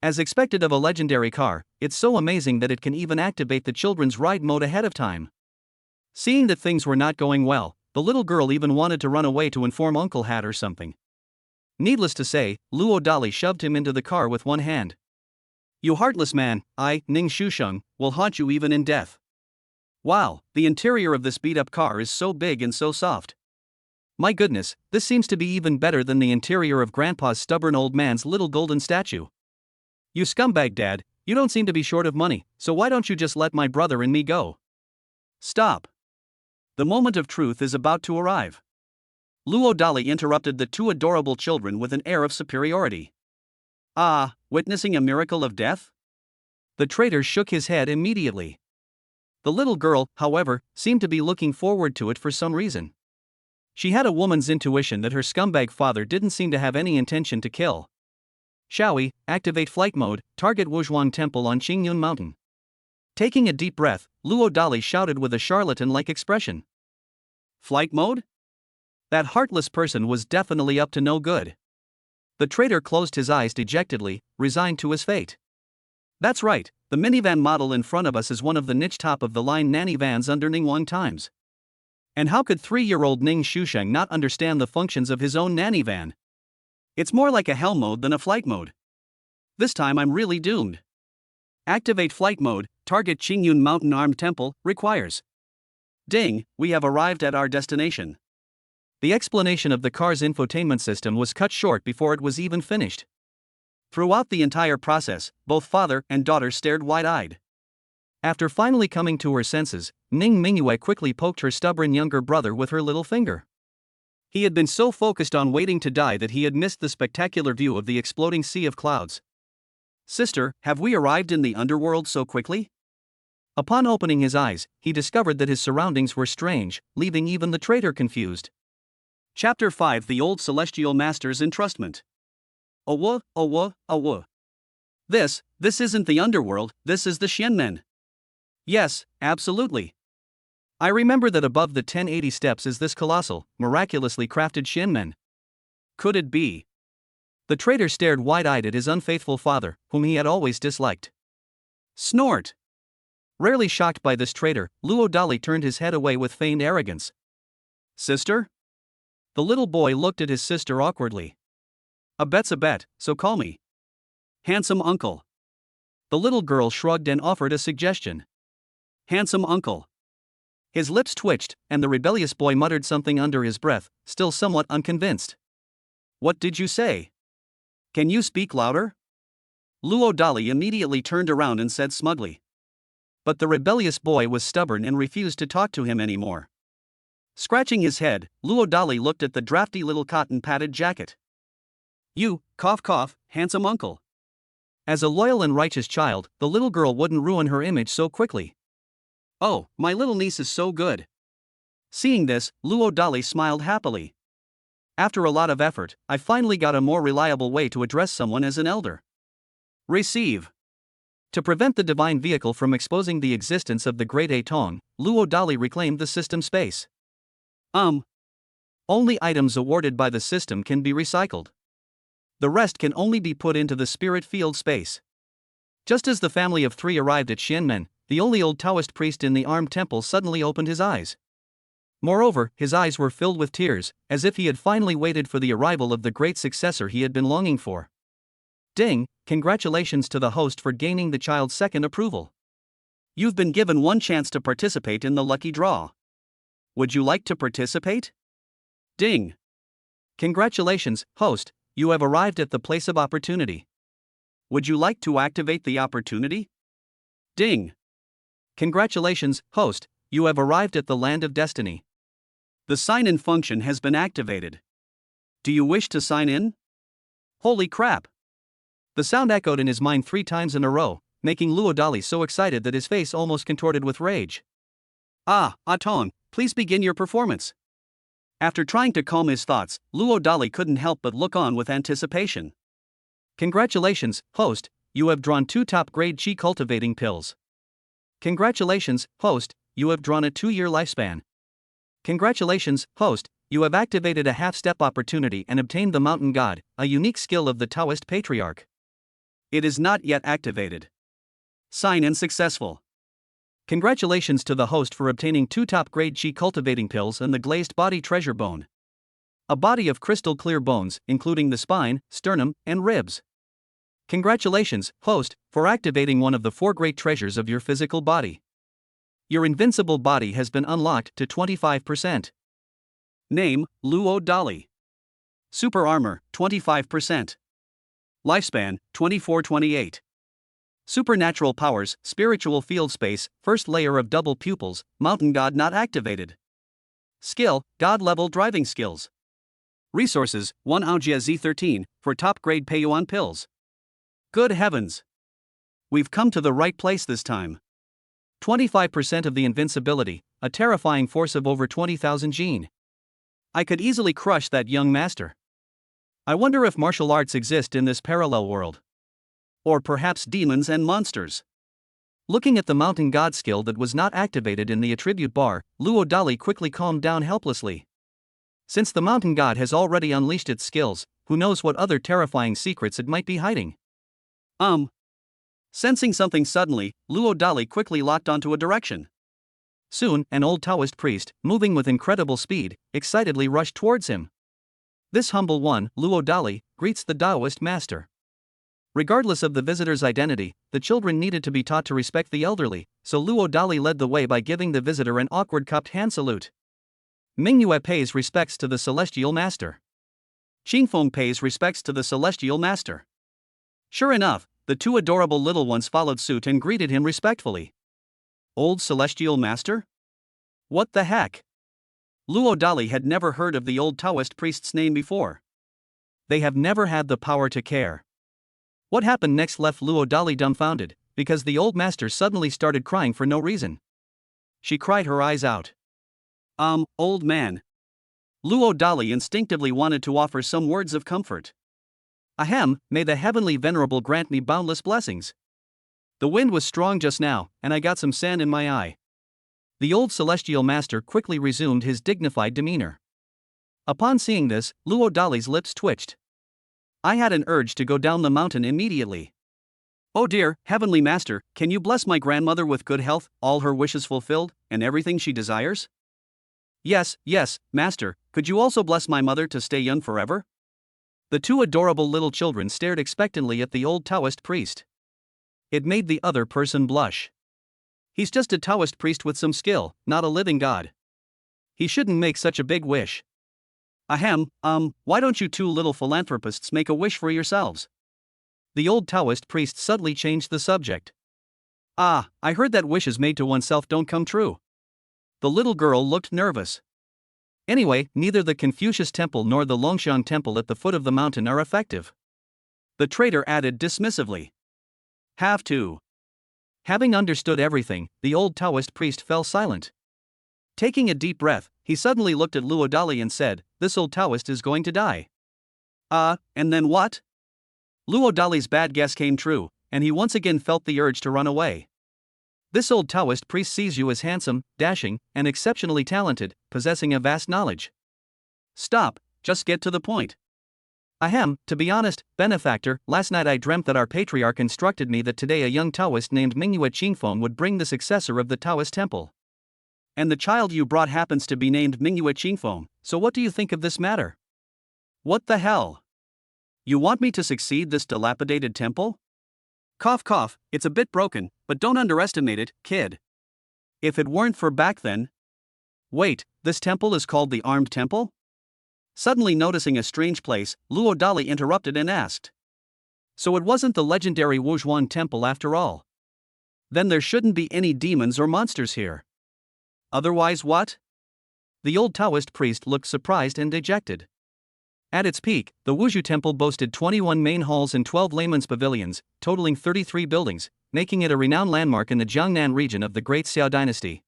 As expected of a legendary car, it's so amazing that it can even activate the children's ride mode ahead of time. Seeing that things were not going well, the little girl even wanted to run away to inform Uncle Hat or something. Needless to say, Luo Dali shoved him into the car with one hand. You heartless man, I, Ning Shusheng, will haunt you even in death. Wow, the interior of this beat-up car is so big and so soft. My goodness, this seems to be even better than the interior of Grandpa's stubborn old man's little golden statue. You scumbag dad, you don't seem to be short of money, so why don't you just let my brother and me go? Stop. The moment of truth is about to arrive. Luo Dali interrupted the two adorable children with an air of superiority. Ah, witnessing a miracle of death? The traitor shook his head immediately. The little girl, however, seemed to be looking forward to it for some reason. She had a woman's intuition that her scumbag father didn't seem to have any intention to kill. Shall we activate flight mode, target Wuzhuang Temple on Qingyun Mountain? Taking a deep breath, Luo Dali shouted with a charlatan-like expression. Flight mode? That heartless person was definitely up to no good. The traitor closed his eyes dejectedly, resigned to his fate. That's right, the minivan model in front of us is one of the niche top-of-the-line nanny vans under Ningguang Times. And how could 3-year-old Ning Shusheng not understand the functions of his own nanny van? It's more like a hell mode than a flight mode. This time I'm really doomed. Activate flight mode, target Qingyun Mountain Armed Temple, requires. Ding, we have arrived at our destination. The explanation of the car's infotainment system was cut short before it was even finished. Throughout the entire process, both father and daughter stared wide-eyed. After finally coming to her senses, Ning Mingyue quickly poked her stubborn younger brother with her little finger. He had been so focused on waiting to die that he had missed the spectacular view of the exploding sea of clouds. Sister, have we arrived in the underworld so quickly? Upon opening his eyes, he discovered that his surroundings were strange, leaving even the traitor confused. Chapter 5: The Old Celestial Master's Entrustment. Awa. This isn't the underworld, this is the Xianmen. Yes, absolutely. I remember that above the 1080 steps is this colossal, miraculously crafted Xianmen. Could it be? The traitor stared wide-eyed at his unfaithful father, whom he had always disliked. Snort! Rarely shocked by this traitor, Luo Dali turned his head away with feigned arrogance. Sister? The little boy looked at his sister awkwardly. A bet's a bet, so call me handsome uncle. The little girl shrugged and offered a suggestion. Handsome uncle. His lips twitched, and the rebellious boy muttered something under his breath, still somewhat unconvinced. What did you say? Can you speak louder? Luo Dali immediately turned around and said smugly. But the rebellious boy was stubborn and refused to talk to him anymore. Scratching his head, Luo Dali looked at the drafty little cotton-padded jacket. You, cough, handsome uncle. As a loyal and righteous child, the little girl wouldn't ruin her image so quickly. Oh, my little niece is so good. Seeing this, Luo Dali smiled happily. After a lot of effort, I finally got a more reliable way to address someone as an elder. Receive. To prevent the divine vehicle from exposing the existence of the Great Atong, Luo Dali reclaimed the system space. Only items awarded by the system can be recycled. The rest can only be put into the spirit field space. Just as the family of 3 arrived at Xianmen, the only old Taoist priest in the armed temple suddenly opened his eyes. Moreover, his eyes were filled with tears, as if he had finally waited for the arrival of the great successor he had been longing for. Ding, congratulations to the host for gaining the child's second approval. You've been given one chance to participate in the lucky draw. Would you like to participate? Ding. Congratulations, host, you have arrived at the place of opportunity. Would you like to activate the opportunity? Ding! Congratulations, host, you have arrived at the land of destiny. The sign-in function has been activated. Do you wish to sign in? Holy crap! The sound echoed in his mind 3 times in a row, making Luo Dali so excited that his face almost contorted with rage. Ah, Atong, please begin your performance. After trying to calm his thoughts, Luo Dali couldn't help but look on with anticipation. Congratulations, host, you have drawn 2 top-grade Qi cultivating pills. Congratulations, host, you have drawn a 2-year lifespan. Congratulations, host, you have activated a half-step opportunity and obtained the Mountain God, a unique skill of the Taoist Patriarch. It is not yet activated. Sign-in successful. Congratulations to the host for obtaining 2 top-grade Qi cultivating pills and the glazed body treasure bone. A body of crystal clear bones, including the spine, sternum, and ribs. Congratulations, host, for activating one of the 4 great treasures of your physical body. Your invincible body has been unlocked to 25%. Name, Luo Dali. Super armor, 25%. Lifespan, 24-28. Supernatural powers, spiritual field space, first layer of double pupils, mountain god not activated. Skill, god level driving skills. Resources, 1 Aojia Z13, for top grade Peiyuan pills. Good heavens! We've come to the right place this time. 25% of the invincibility, a terrifying force of over 20,000 Jin. I could easily crush that young master. I wonder if martial arts exist in this parallel world. Or perhaps demons and monsters. Looking at the mountain god skill that was not activated in the attribute bar, Luo Dali quickly calmed down helplessly. Since the mountain god has already unleashed its skills, who knows what other terrifying secrets it might be hiding? Sensing something suddenly, Luo Dali quickly locked onto a direction. Soon, an old Taoist priest, moving with incredible speed, excitedly rushed towards him. This humble one, Luo Dali, greets the Taoist master. Regardless of the visitor's identity, the children needed to be taught to respect the elderly, so Luo Dali led the way by giving the visitor an awkward cupped hand salute. Mingyue pays respects to the celestial master. Qingfeng pays respects to the celestial master. Sure enough, the 2 adorable little ones followed suit and greeted him respectfully. Old celestial master? What the heck? Luo Dali had never heard of the old Taoist priest's name before. They have never had the power to care. What happened next left Luo Dali dumbfounded, because the old master suddenly started crying for no reason. She cried her eyes out. Old man. Luo Dali instinctively wanted to offer some words of comfort. Ahem, may the heavenly venerable grant me boundless blessings. The wind was strong just now, and I got some sand in my eye. The old celestial master quickly resumed his dignified demeanor. Upon seeing this, Luo Dali's lips twitched. I had an urge to go down the mountain immediately. Oh dear, heavenly master, can you bless my grandmother with good health, all her wishes fulfilled, and everything she desires? Yes, master, could you also bless my mother to stay young forever? The 2 adorable little children stared expectantly at the old Taoist priest. It made the other person blush. He's just a Taoist priest with some skill, not a living god. He shouldn't make such a big wish. Ahem, why don't you 2 little philanthropists make a wish for yourselves? The old Taoist priest suddenly changed the subject. I heard that wishes made to oneself don't come true. The little girl looked nervous. Anyway, neither the Confucius Temple nor the Longxiang Temple at the foot of the mountain are effective. The trader added dismissively. Have to. Having understood everything, the old Taoist priest fell silent. Taking a deep breath, he suddenly looked at Luo Dali and said, this old Taoist is going to die. And then what? Luo Dali's bad guess came true, and he once again felt the urge to run away. This old Taoist priest sees you as handsome, dashing, and exceptionally talented, possessing a vast knowledge. Stop, just get to the point. Ahem, to be honest, benefactor, last night I dreamt that our patriarch instructed me that today a young Taoist named Mingyue Qingfeng would bring the successor of the Taoist temple. And the child you brought happens to be named Mingyue Qingfeng, so what do you think of this matter? What the hell? You want me to succeed this dilapidated temple? Cough cough, it's a bit broken, but don't underestimate it, kid. If it weren't for back then. Wait, this temple is called the Armed Temple? Suddenly noticing a strange place, Luo Dali interrupted and asked. So it wasn't the legendary Wuzhuan temple after all? Then there shouldn't be any demons or monsters here. Otherwise what? The old Taoist priest looked surprised and dejected. At its peak, the Wuzhu temple boasted 21 main halls and 12 laymen's pavilions, totaling 33 buildings, making it a renowned landmark in the Jiangnan region of the Great Xiao dynasty.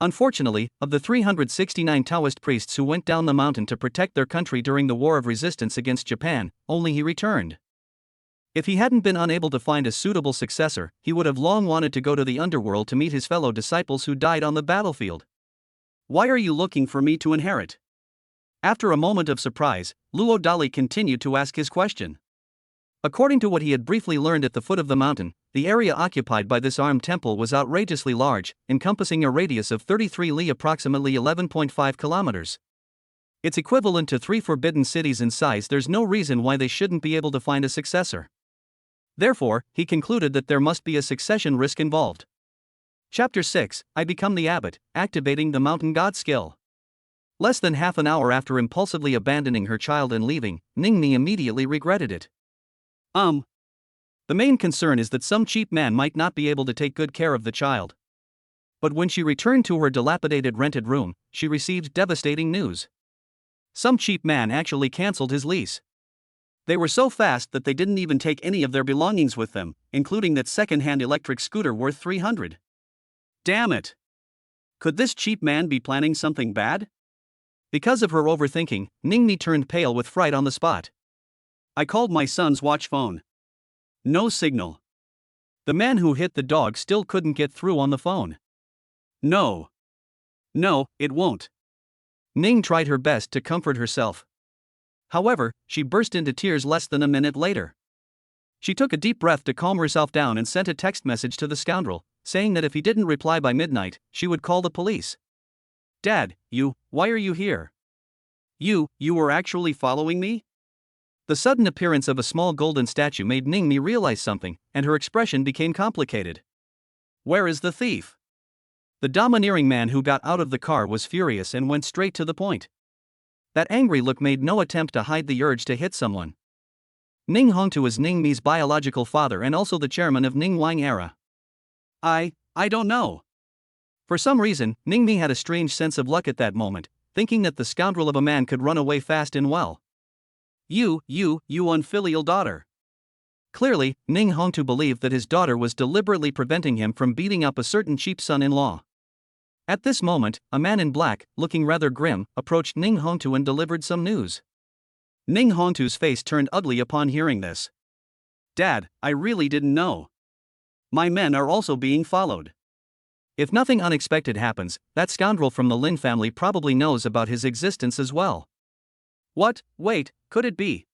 Unfortunately, of the 369 Taoist priests who went down the mountain to protect their country during the War of Resistance against Japan, only he returned. If he hadn't been unable to find a suitable successor, he would have long wanted to go to the underworld to meet his fellow disciples who died on the battlefield. Why are you looking for me to inherit? After a moment of surprise, Luo Dali continued to ask his question. According to what he had briefly learned at the foot of the mountain, the area occupied by this armed temple was outrageously large, encompassing a radius of 33 li, approximately 11.5 kilometers. It's equivalent to 3 forbidden cities in size. There's no reason why they shouldn't be able to find a successor. Therefore, he concluded that there must be a succession risk involved. Chapter 6, I Become the Abbot, Activating the Mountain God Skill. Less than half an hour after impulsively abandoning her child and leaving, Ningmi immediately regretted it. The main concern is that some cheap man might not be able to take good care of the child. But when she returned to her dilapidated rented room, she received devastating news. Some cheap man actually cancelled his lease. They were so fast that they didn't even take any of their belongings with them, including that second-hand electric scooter worth 300. Damn it! Could this cheap man be planning something bad? Because of her overthinking, Ningmi turned pale with fright on the spot. I called my son's watch phone. No signal. The man who hit the dog still couldn't get through on the phone. No, it won't. Ning tried her best to comfort herself. However, she burst into tears less than a minute later. She took a deep breath to calm herself down and sent a text message to the scoundrel, saying that if he didn't reply by midnight, she would call the police. Dad, why are you here? You were actually following me? The sudden appearance of a small golden statue made Ningmi realize something, and her expression became complicated. Where is the thief? The domineering man who got out of the car was furious and went straight to the point. That angry look made no attempt to hide the urge to hit someone. Ning Hongtu is Ningmi's biological father and also the chairman of Ning Wang era. I don't know. For some reason, Ningmi had a strange sense of luck at that moment, thinking that the scoundrel of a man could run away fast and well. You unfilial daughter. Clearly, Ning Hongtu believed that his daughter was deliberately preventing him from beating up a certain cheap son-in-law. At this moment, a man in black, looking rather grim, approached Ning Hongtu and delivered some news. Ning Hongtu's face turned ugly upon hearing this. Dad, I really didn't know. My men are also being followed. If nothing unexpected happens, that scoundrel from the Lin family probably knows about his existence as well. What? Wait, could it be?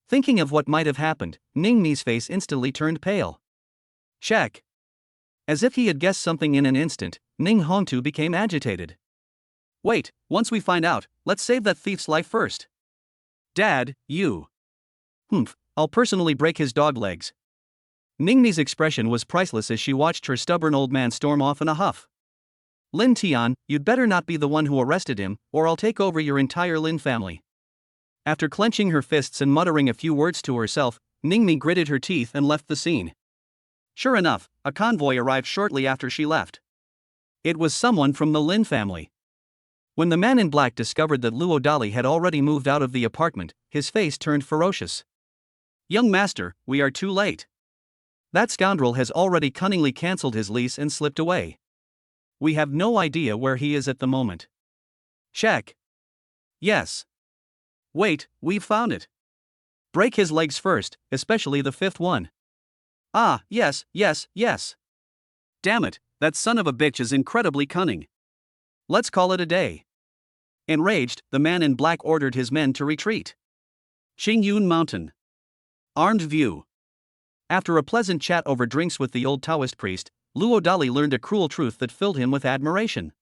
Thinking of what might have happened, Ningmi's face instantly turned pale. Check. As if he had guessed something in an instant, Ning Hongtu became agitated. Wait, once we find out, let's save that thief's life first. Dad, I'll personally break his dog legs. Ningmi's expression was priceless as she watched her stubborn old man storm off in a huff. Lin Tian, you'd better not be the one who arrested him, or I'll take over your entire Lin family. After clenching her fists and muttering a few words to herself, Ningmi gritted her teeth and left the scene. Sure enough, a convoy arrived shortly after she left. It was someone from the Lin family. When the man in black discovered that Luo Dali had already moved out of the apartment, his face turned ferocious. Young master, we are too late. That scoundrel has already cunningly cancelled his lease and slipped away. We have no idea where he is at the moment. Check. Yes. Wait, we've found it. Break his legs first, especially the fifth one. Ah, yes. Damn it, that son of a bitch is incredibly cunning. Let's call it a day. Enraged, the man in black ordered his men to retreat. Qingyun Mountain. Armed view. After a pleasant chat over drinks with the old Taoist priest, Luo Dali learned a cruel truth that filled him with admiration.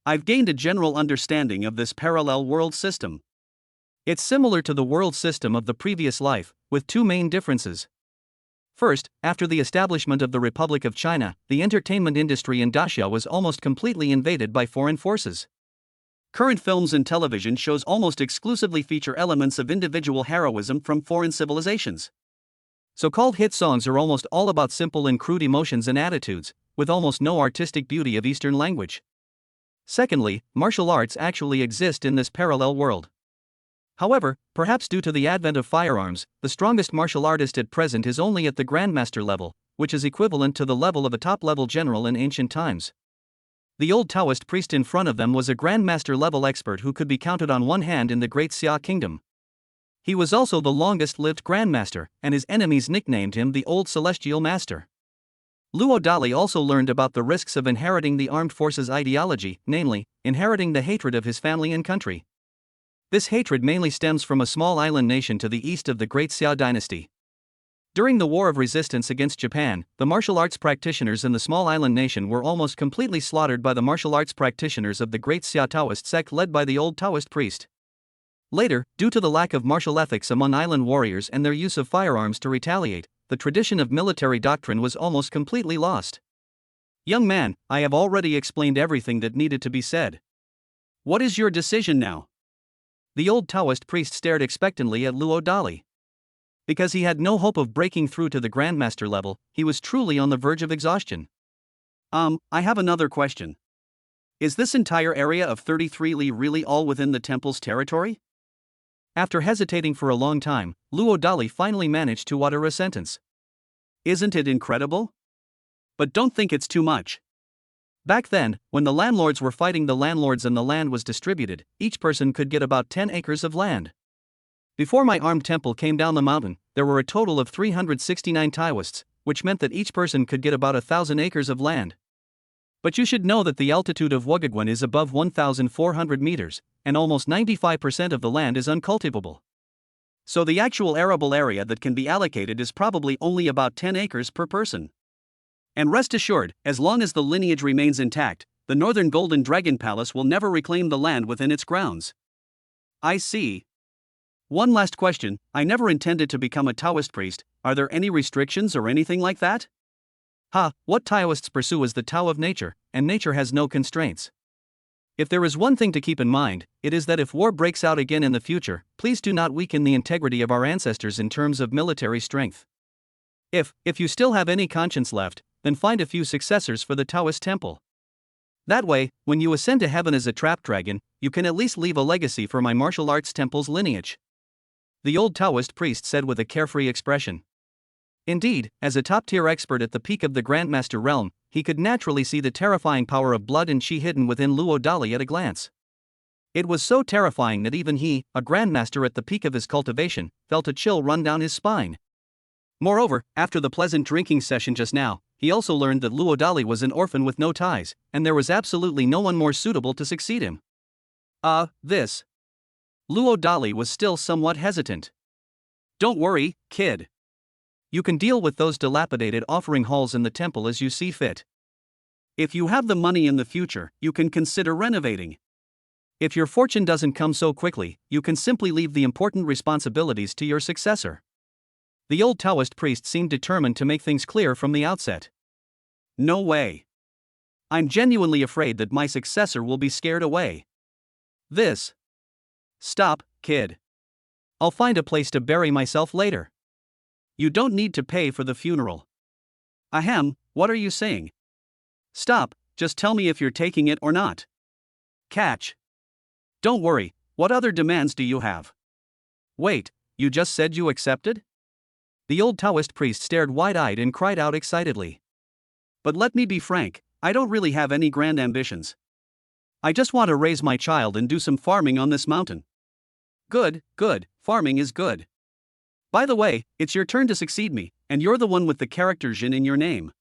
I've gained a general understanding of this parallel world system. It's similar to the world system of the previous life, with two main differences. First, after the establishment of the Republic of China, the entertainment industry in Daxia was almost completely invaded by foreign forces. Current films and television shows almost exclusively feature elements of individual heroism from foreign civilizations. So-called hit songs are almost all about simple and crude emotions and attitudes, with almost no artistic beauty of Eastern language. Secondly, martial arts actually exist in this parallel world. However, perhaps due to the advent of firearms, the strongest martial artist at present is only at the Grandmaster level, which is equivalent to the level of a top-level general in ancient times. The old Taoist priest in front of them was a Grandmaster level expert who could be counted on one hand in the Great Xia Kingdom. He was also the longest-lived Grandmaster, and his enemies nicknamed him the Old Celestial Master. Luo Dali also learned about the risks of inheriting the armed forces ideology, namely, inheriting the hatred of his family and country. This hatred mainly stems from a small island nation to the east of the Great Xia dynasty. During the War of Resistance against Japan, the martial arts practitioners in the small island nation were almost completely slaughtered by the martial arts practitioners of the Great Xia Taoist sect led by the old Taoist priest. Later, due to the lack of martial ethics among island warriors and their use of firearms to retaliate, the tradition of military doctrine was almost completely lost. Young man, I have already explained everything that needed to be said. What is your decision now? The old Taoist priest stared expectantly at Luo Dali. Because he had no hope of breaking through to the Grandmaster level, he was truly on the verge of exhaustion. I have another question. Is this entire area of 33 Li really all within the temple's territory? After hesitating for a long time, Luo Dali finally managed to utter a sentence. Isn't it incredible? But don't think it's too much. Back then, when the landlords were fighting the landlords and the land was distributed, each person could get about 10 acres of land. Before my armed temple came down the mountain, there were a total of 369 Taoists, which meant that each person could get about 1,000 acres of land. But you should know that the altitude of Wugagwan is above 1,400 meters, and almost 95% of the land is uncultivable. So the actual arable area that can be allocated is probably only about 10 acres per person. And rest assured, as long as the lineage remains intact, the Northern Golden Dragon Palace will never reclaim the land within its grounds. I see. One last question, I never intended to become a Taoist priest, are there any restrictions or anything like that? What Taoists pursue is the Tao of nature, and nature has no constraints. If there is one thing to keep in mind, it is that if war breaks out again in the future, please do not weaken the integrity of our ancestors in terms of military strength. If you still have any conscience left, then find a few successors for the Taoist temple. That way, when you ascend to heaven as a trap dragon, you can at least leave a legacy for my martial arts temple's lineage. The old Taoist priest said with a carefree expression. Indeed, as a top-tier expert at the peak of the Grandmaster realm, he could naturally see the terrifying power of blood and chi hidden within Luo Dali at a glance. It was so terrifying that even he, a Grandmaster at the peak of his cultivation, felt a chill run down his spine. Moreover, after the pleasant drinking session just now, he also learned that Luo Dali was an orphan with no ties, and there was absolutely no one more suitable to succeed him. Luo Dali was still somewhat hesitant. Don't worry, kid. You can deal with those dilapidated offering halls in the temple as you see fit. If you have the money in the future, you can consider renovating. If your fortune doesn't come so quickly, you can simply leave the important responsibilities to your successor. The old Taoist priest seemed determined to make things clear from the outset. No way. I'm genuinely afraid that my successor will be scared away. Stop, kid. I'll find a place to bury myself later. You don't need to pay for the funeral. Ahem, what are you saying? Stop, just tell me if you're taking it or not. Catch. Don't worry, what other demands do you have? Wait, you just said you accepted? The old Taoist priest stared wide-eyed and cried out excitedly. But let me be frank, I don't really have any grand ambitions. I just want to raise my child and do some farming on this mountain. Good, farming is good. By the way, it's your turn to succeed me, and you're the one with the character Jin in your name.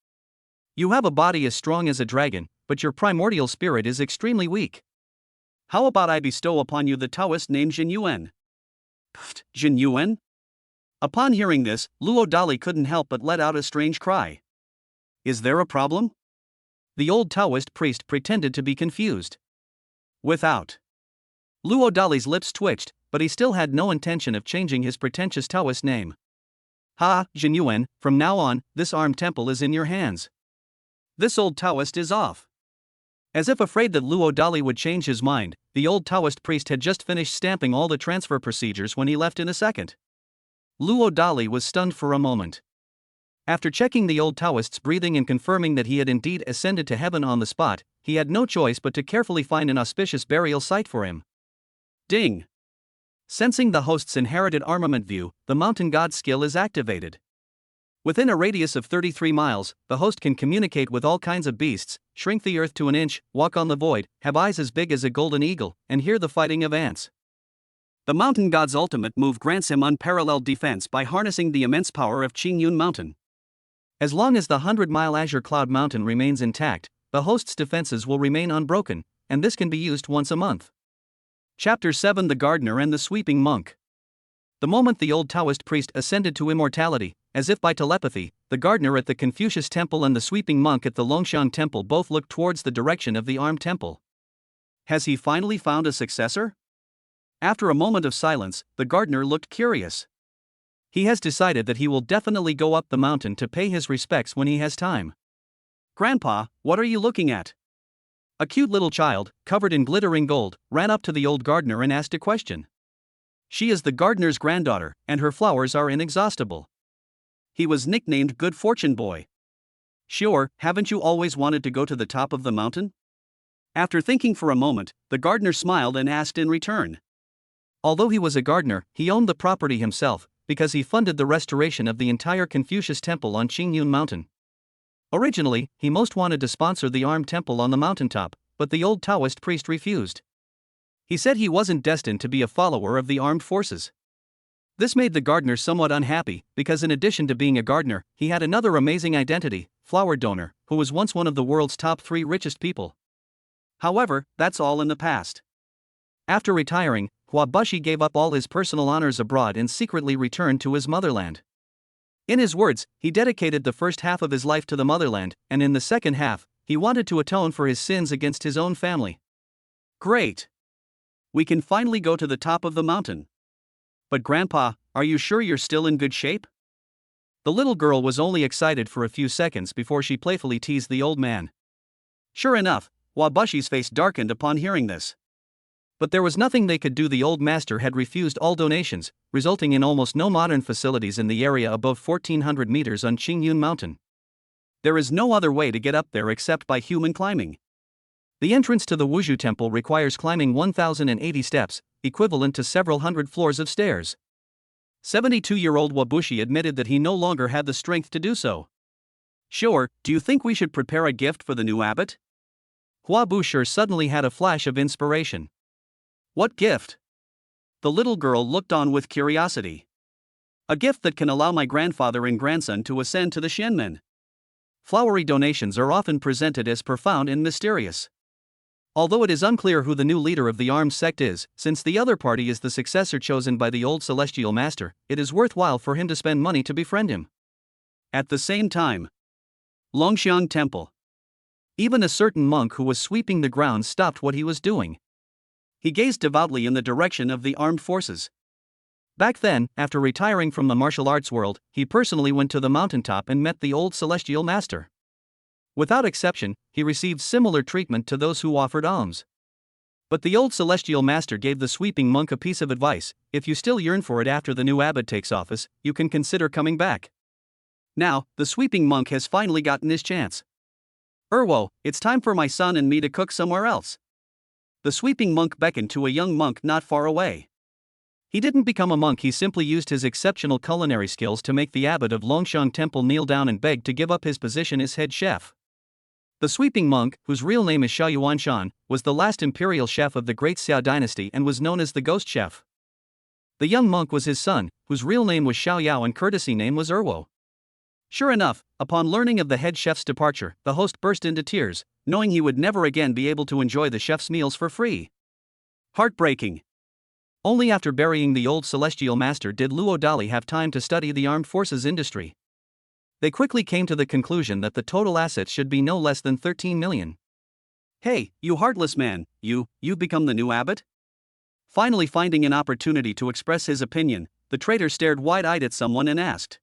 You have a body as strong as a dragon, but your primordial spirit is extremely weak. How about I bestow upon you the Taoist name Jin Yuan? Pfft, Jin Yuan? Upon hearing this, Luo Dali couldn't help but let out a strange cry. Is there a problem? The old Taoist priest pretended to be confused. Without. Luo Dali's lips twitched, but he still had no intention of changing his pretentious Taoist name. Jin Yuan, from now on, this armed temple is in your hands. This old Taoist is off. As if afraid that Luo Dali would change his mind, the old Taoist priest had just finished stamping all the transfer procedures when he left in a second. Luo Dali was stunned for a moment. After checking the old Taoist's breathing and confirming that he had indeed ascended to heaven on the spot, he had no choice but to carefully find an auspicious burial site for him. Ding! Sensing the host's inherited armament view, the mountain god's skill is activated. Within a radius of 33 miles, the host can communicate with all kinds of beasts, shrink the earth to an inch, walk on the void, have eyes as big as a golden eagle, and hear the fighting of ants. The mountain god's ultimate move grants him unparalleled defense by harnessing the immense power of Qingyun Mountain. As long as the 100-mile Azure Cloud Mountain remains intact, the host's defenses will remain unbroken, and this can be used once a month. Chapter 7: The Gardener and the Sweeping Monk. The moment the old Taoist priest ascended to immortality, as if by telepathy, the gardener at the Confucius Temple and the sweeping monk at the Longxiang Temple both looked towards the direction of the armed temple. Has he finally found a successor? After a moment of silence, the gardener looked curious. He has decided that he will definitely go up the mountain to pay his respects when he has time. Grandpa, what are you looking at? A cute little child, covered in glittering gold, ran up to the old gardener and asked a question. She is the gardener's granddaughter, and her flowers are inexhaustible. He was nicknamed Good Fortune Boy. Sure, haven't you always wanted to go to the top of the mountain? After thinking for a moment, the gardener smiled and asked in return. Although he was a gardener, he owned the property himself, because he funded the restoration of the entire Confucius Temple on Qingyun Mountain. Originally, he most wanted to sponsor the armed temple on the mountaintop, but the old Taoist priest refused. He said he wasn't destined to be a follower of the armed forces. This made the gardener somewhat unhappy, because in addition to being a gardener, he had another amazing identity, flower donor, who was once one of the world's top 3 richest people. However, that's all in the past. After retiring, Huabushi gave up all his personal honors abroad and secretly returned to his motherland. In his words, he dedicated the first half of his life to the motherland, and in the second half, he wanted to atone for his sins against his own family. Great! We can finally go to the top of the mountain. But Grandpa, are you sure you're still in good shape? The little girl was only excited for a few seconds before she playfully teased the old man. Sure enough, Wabushi's face darkened upon hearing this. But there was nothing they could do. The old master had refused all donations, resulting in almost no modern facilities in the area above 1,400 meters on Qingyun Mountain. There is no other way to get up there except by human climbing. The entrance to the Wuzhu Temple requires climbing 1,080 steps, equivalent to several hundred floors of stairs. 72-year-old Wabushi admitted that he no longer had the strength to do so. Sure, do you think we should prepare a gift for the new abbot? Huabusher suddenly had a flash of inspiration. What gift? The little girl looked on with curiosity. A gift that can allow my grandfather and grandson to ascend to the Shenmen. Flowery donations are often presented as profound and mysterious. Although it is unclear who the new leader of the armed sect is, since the other party is the successor chosen by the old celestial master, it is worthwhile for him to spend money to befriend him. At the same time, Longxiang Temple. Even a certain monk who was sweeping the grounds stopped what he was doing. He gazed devoutly in the direction of the armed forces. Back then, after retiring from the martial arts world, he personally went to the mountaintop and met the old celestial master. Without exception, he received similar treatment to those who offered alms. But the old celestial master gave the sweeping monk a piece of advice: if you still yearn for it after the new abbot takes office, you can consider coming back. Now, the sweeping monk has finally gotten his chance. Erwo, it's time for my son and me to cook somewhere else. The sweeping monk beckoned to a young monk not far away. He didn't become a monk, he simply used his exceptional culinary skills to make the abbot of Longxiang Temple kneel down and beg to give up his position as head chef. The sweeping monk, whose real name is Xiao Yuanshan, was the last imperial chef of the Great Xia dynasty and was known as the Ghost Chef. The young monk was his son, whose real name was Xiao Yao and courtesy name was Erwo. Sure enough, upon learning of the head chef's departure, the host burst into tears, knowing he would never again be able to enjoy the chef's meals for free. Heartbreaking. Only after burying the old celestial master did Luo Dali have time to study the armed forces industry. They quickly came to the conclusion that the total assets should be no less than 13 million. Hey, you heartless man, you've become the new abbot? Finally finding an opportunity to express his opinion, the traitor stared wide-eyed at someone and asked.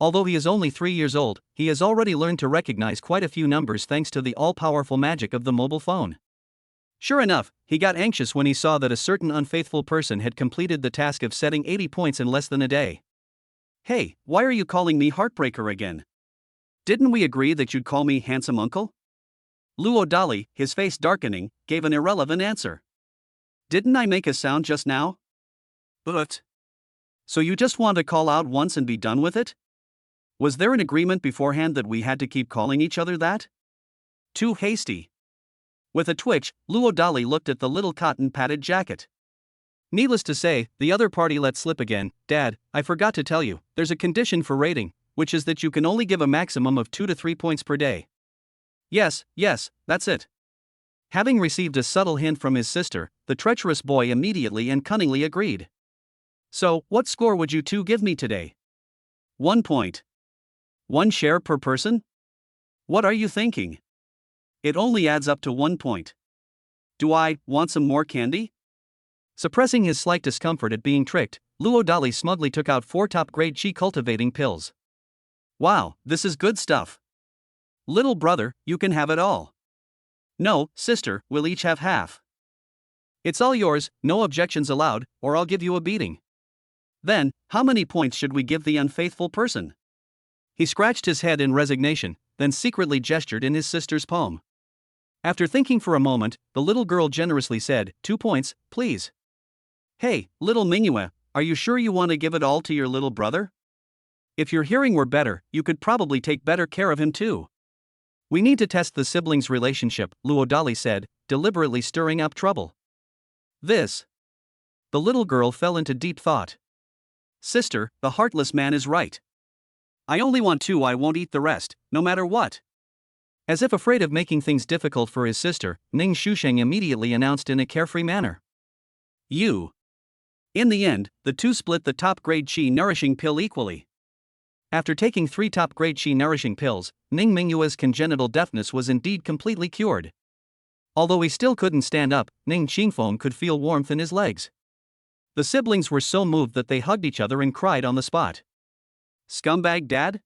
Although he is only 3 years old, he has already learned to recognize quite a few numbers thanks to the all-powerful magic of the mobile phone. Sure enough, he got anxious when he saw that a certain unfaithful person had completed the task of setting 80 points in less than a day. Hey, why are you calling me Heartbreaker again? Didn't we agree that you'd call me Handsome Uncle? Luo Dali, his face darkening, gave an irrelevant answer. Didn't I make a sound just now? But. So you just want to call out once and be done with it? Was there an agreement beforehand that we had to keep calling each other that? Too hasty. With a twitch, Luo Dali looked at the little cotton-padded jacket. Needless to say, the other party let slip again. Dad, I forgot to tell you, there's a condition for rating, which is that you can only give a maximum of 2 to 3 points per day. Yes, that's it. Having received a subtle hint from his sister, the treacherous boy immediately and cunningly agreed. So, what score would you two give me today? 1 point. 1 share per person? What are you thinking? It only adds up to 1 point. Do I want some more candy? Suppressing his slight discomfort at being tricked, Luo Dali smugly took out 4 top-grade chi cultivating pills. Wow, this is good stuff. Little brother, you can have it all. No, sister, we'll each have half. It's all yours, no objections allowed, or I'll give you a beating. Then, how many points should we give the unfaithful person? He scratched his head in resignation, then secretly gestured in his sister's palm. After thinking for a moment, the little girl generously said, 2 points, please. Hey, little manhwa, are you sure you want to give it all to your little brother? If your hearing were better, you could probably take better care of him too. We need to test the siblings' relationship, Luo Dali said, deliberately stirring up trouble. This. The little girl fell into deep thought. Sister, the heartless man is right. I only want 2, I won't eat the rest, no matter what. As if afraid of making things difficult for his sister, Ning Shusheng immediately announced in a carefree manner. You. In the end, the two split the top-grade Qi nourishing pill equally. After taking 3 top-grade Qi nourishing pills, Ning Minghua's congenital deafness was indeed completely cured. Although he still couldn't stand up, Ning Qingfeng could feel warmth in his legs. The siblings were so moved that they hugged each other and cried on the spot. Scumbag dad?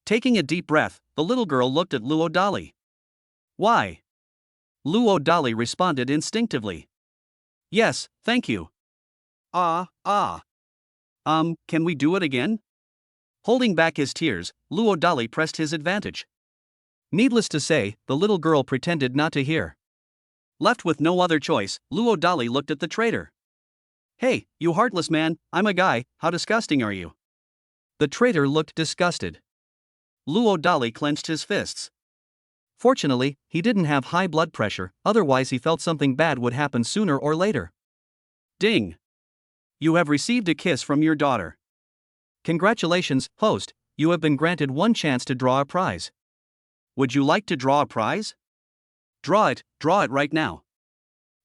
Taking a deep breath, the little girl looked at Luo Dali. Why? Luo Dali responded instinctively. Yes, thank you. Can we do it again? Holding back his tears, Luo Dali pressed his advantage. Needless to say, the little girl pretended not to hear. Left with no other choice, Luo Dali looked at the traitor. Hey, you heartless man, I'm a guy, how disgusting are you? The traitor looked disgusted. Luo Dali clenched his fists. Fortunately, he didn't have high blood pressure, otherwise he felt something bad would happen sooner or later. Ding! You have received a kiss from your daughter. Congratulations, host, you have been granted 1 chance to draw a prize. Would you like to draw a prize? Draw it right now.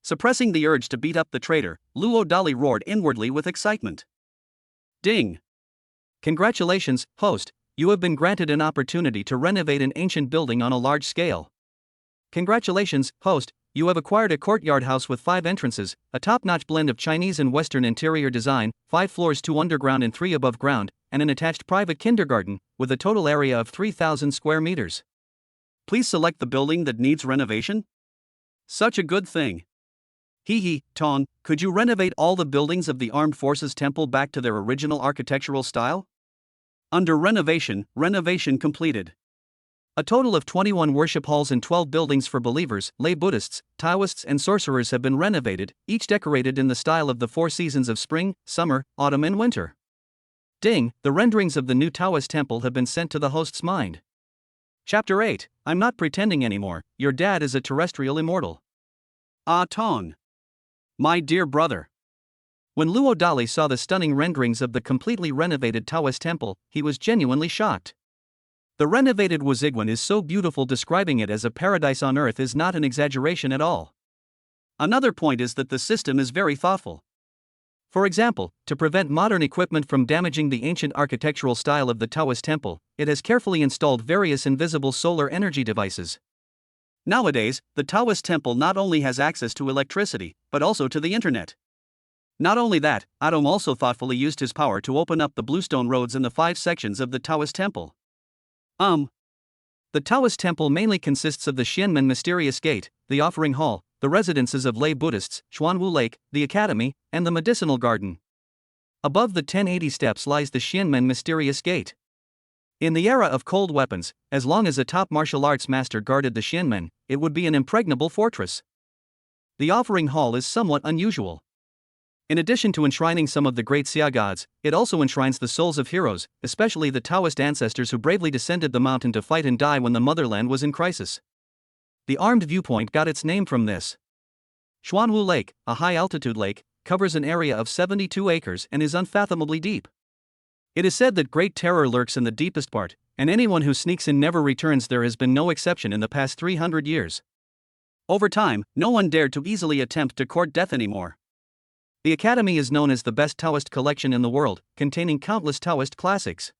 Suppressing the urge to beat up the traitor, Luo Dali roared inwardly with excitement. Ding! Congratulations, host, you have been granted an opportunity to renovate an ancient building on a large scale. Congratulations, host, you have acquired a courtyard house with 5 entrances, a top-notch blend of Chinese and Western interior design, 5 floors, 2 underground and 3 above ground, and an attached private kindergarten, with a total area of 3,000 square meters. Please select the building that needs renovation. Such a good thing. Tong, could you renovate all the buildings of the Armed Forces Temple back to their original architectural style? Under renovation completed. A total of 21 worship halls and 12 buildings for believers, lay Buddhists, Taoists and sorcerers have been renovated, each decorated in the style of the 4 seasons of spring, summer, autumn and winter. Ding, the renderings of the new Taoist temple have been sent to the host's mind. Chapter 8, I'm not pretending anymore, your dad is a terrestrial immortal. Tong. My dear brother. When Luo Dali saw the stunning renderings of the completely renovated Taoist temple, he was genuinely shocked. The renovated Wuzigwan is so beautiful, describing it as a paradise on earth is not an exaggeration at all. Another point is that the system is very thoughtful. For example, to prevent modern equipment from damaging the ancient architectural style of the Taoist temple, it has carefully installed various invisible solar energy devices. Nowadays, the Taoist temple not only has access to electricity, but also to the internet. Not only that, Adam also thoughtfully used his power to open up the bluestone roads in the 5 sections of the Taoist temple. The Taoist temple mainly consists of the Xianmen Mysterious Gate, the Offering Hall, the residences of lay Buddhists, Xuanwu Lake, the Academy, and the Medicinal Garden. Above the 1080 steps lies the Xianmen Mysterious Gate. In the era of cold weapons, as long as a top martial arts master guarded the Xianmen, it would be an impregnable fortress. The Offering Hall is somewhat unusual. In addition to enshrining some of the great Xia gods, it also enshrines the souls of heroes, especially the Taoist ancestors who bravely descended the mountain to fight and die when the motherland was in crisis. The armed viewpoint got its name from this. Xuanwu Lake, a high-altitude lake, covers an area of 72 acres and is unfathomably deep. It is said that great terror lurks in the deepest part, and anyone who sneaks in never returns. There has been no exception in the past 300 years. Over time, no one dared to easily attempt to court death anymore. The Academy is known as the best Taoist collection in the world, containing countless Taoist classics.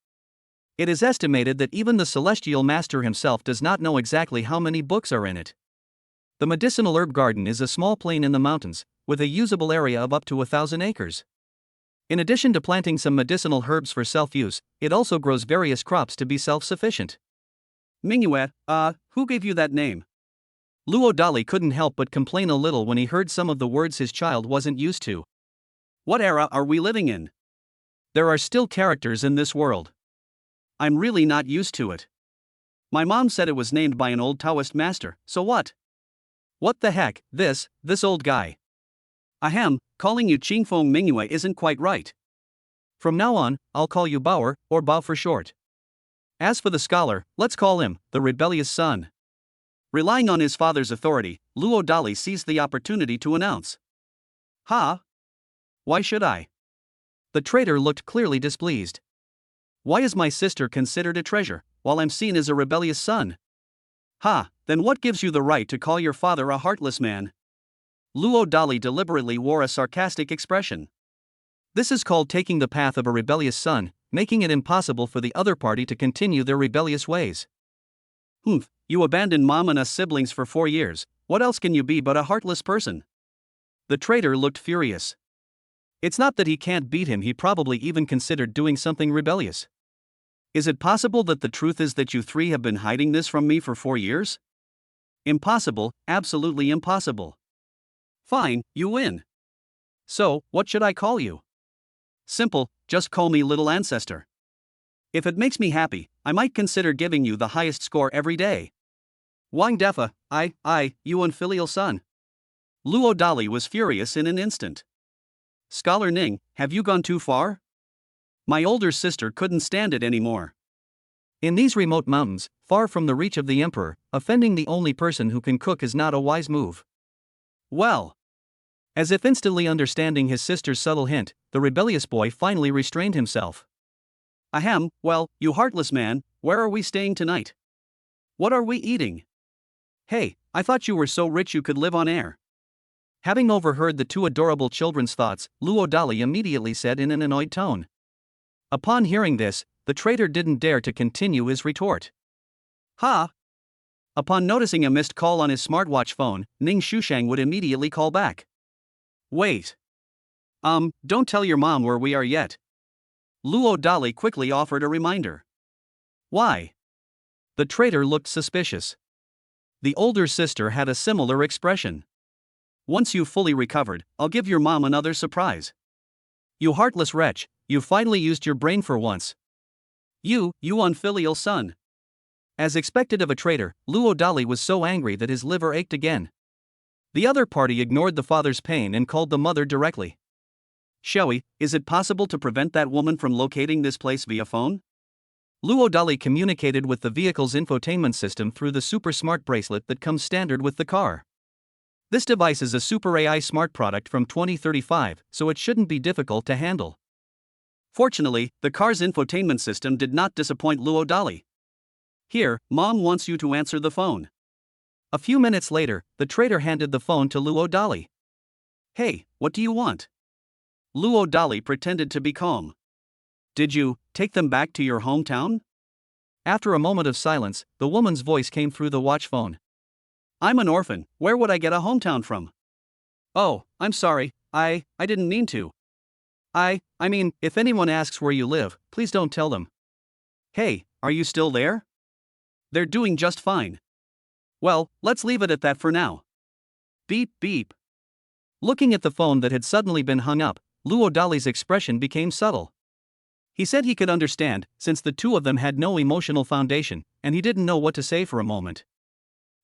It is estimated that even the Celestial Master himself does not know exactly how many books are in it. The Medicinal Herb Garden is a small plain in the mountains, with a usable area of up to 1,000 acres. In addition to planting some medicinal herbs for self-use, it also grows various crops to be self-sufficient. Mingyue, who gave you that name? Luo Dali couldn't help but complain a little when he heard some of the words his child wasn't used to. What era are we living in? There are still characters in this world. I'm really not used to it. My mom said it was named by an old Taoist master, so what? What the heck, this old guy. Ahem, calling you Qingfeng Mingyue isn't quite right. From now on, I'll call you Bauer, or Bao for short. As for the scholar, let's call him the rebellious son. Relying on his father's authority, Luo Dali seized the opportunity to announce. Ha? Why should I? The traitor looked clearly displeased. Why is my sister considered a treasure, while I'm seen as a rebellious son? Ha, then what gives you the right to call your father a heartless man? Luo Dali deliberately wore a sarcastic expression. This is called taking the path of a rebellious son, making it impossible for the other party to continue their rebellious ways. You abandoned mom and us siblings for 4 years, what else can you be but a heartless person? The traitor looked furious. It's not that he can't beat him, he probably even considered doing something rebellious. Is it possible that the truth is that you 3 have been hiding this from me for 4 years? Impossible, absolutely impossible. Fine, you win. So, what should I call you? Simple, just call me Little Ancestor. If it makes me happy, I might consider giving you the highest score every day. Wang Defa, you unfilial son. Luo Dali was furious in an instant. Scholar Ning, have you gone too far? My older sister couldn't stand it anymore. In these remote mountains, far from the reach of the emperor, offending the only person who can cook is not a wise move. Well. As if instantly understanding his sister's subtle hint, the rebellious boy finally restrained himself. Ahem, well, you heartless man, where are we staying tonight? What are we eating? Hey, I thought you were so rich you could live on air. Having overheard the 2 adorable children's thoughts, Luo Dali immediately said in an annoyed tone. Upon hearing this, the traitor didn't dare to continue his retort. Ha! Upon noticing a missed call on his smartwatch phone, Ning Shushang would immediately call back. Wait. Don't tell your mom where we are yet. Luo Dali quickly offered a reminder. Why? The traitor looked suspicious. The older sister had a similar expression. Once you've fully recovered, I'll give your mom another surprise. You heartless wretch, you finally used your brain for once. You unfilial son. As expected of a traitor, Luo Dali was so angry that his liver ached again. The other party ignored the father's pain and called the mother directly. Shui, is it possible to prevent that woman from locating this place via phone? Luo Dali communicated with the vehicle's infotainment system through the super smart bracelet that comes standard with the car. This device is a super AI smart product from 2035, so it shouldn't be difficult to handle. Fortunately, the car's infotainment system did not disappoint Luo Dali. Here, mom wants you to answer the phone. A few minutes later, the traitor handed the phone to Luo Dali. Hey, what do you want? Luo Dali pretended to be calm. Did you take them back to your hometown? After a moment of silence, the woman's voice came through the watch phone. I'm an orphan, where would I get a hometown from? Oh, I'm sorry, I didn't mean to. I mean, if anyone asks where you live, please don't tell them. Hey, are you still there? They're doing just fine. Well, let's leave it at that for now. Beep beep. Looking at the phone that had suddenly been hung up, Luo Dali's expression became subtle. He said he could understand, since the two of them had no emotional foundation, and he didn't know what to say for a moment.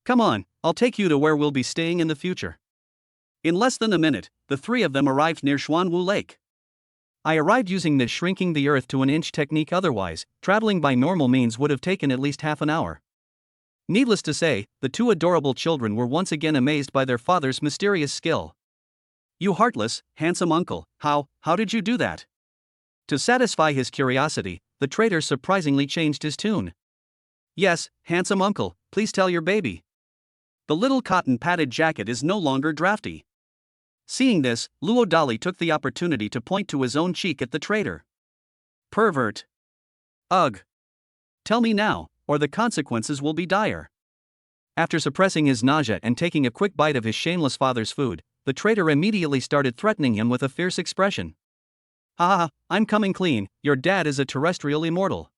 Come on, I'll take you to where we'll be staying in the future. In less than a minute, the three of them arrived near Xuanwu Lake. I arrived using the shrinking the earth to an inch technique, otherwise, traveling by normal means would have taken at least half an hour. Needless to say, the two adorable children were once again amazed by their father's mysterious skill. You heartless, handsome uncle, how did you do that? To satisfy his curiosity, the trader surprisingly changed his tune. Yes, handsome uncle, please tell your baby. The little cotton padded jacket is no longer drafty. Seeing this, Luo Dali took the opportunity to point to his own cheek at the trader. Pervert. Ugh. Tell me now, or the consequences will be dire. After suppressing his nausea and taking a quick bite of his shameless father's food, the trader immediately started threatening him with a fierce expression. Ha, I'm coming clean, your dad is a terrestrial immortal.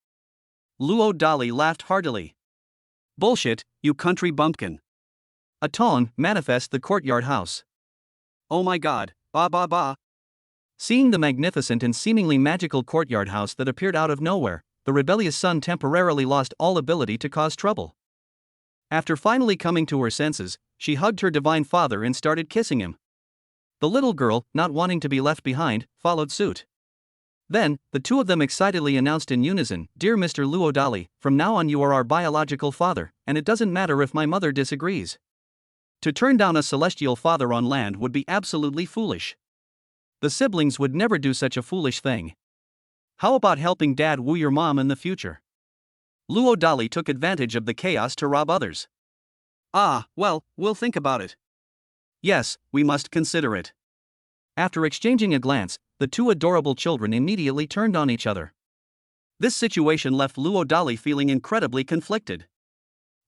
Luo Dali laughed heartily. Bullshit, you country bumpkin. A tone manifest the courtyard house. Oh my god, ba. Seeing the magnificent and seemingly magical courtyard house that appeared out of nowhere, the rebellious son temporarily lost all ability to cause trouble. After finally coming to her senses, she hugged her divine father and started kissing him. The little girl, not wanting to be left behind, followed suit. Then, the two of them excitedly announced in unison, Dear Mr. Luo Dali, from now on you are our biological father, and it doesn't matter if my mother disagrees. To turn down a celestial father on land would be absolutely foolish. The siblings would never do such a foolish thing. How about helping dad woo your mom in the future? Luo Dali took advantage of the chaos to rob others. Well, we'll think about it. Yes, we must consider it. After exchanging a glance, the two adorable children immediately turned on each other. This situation left Luo Dali feeling incredibly conflicted.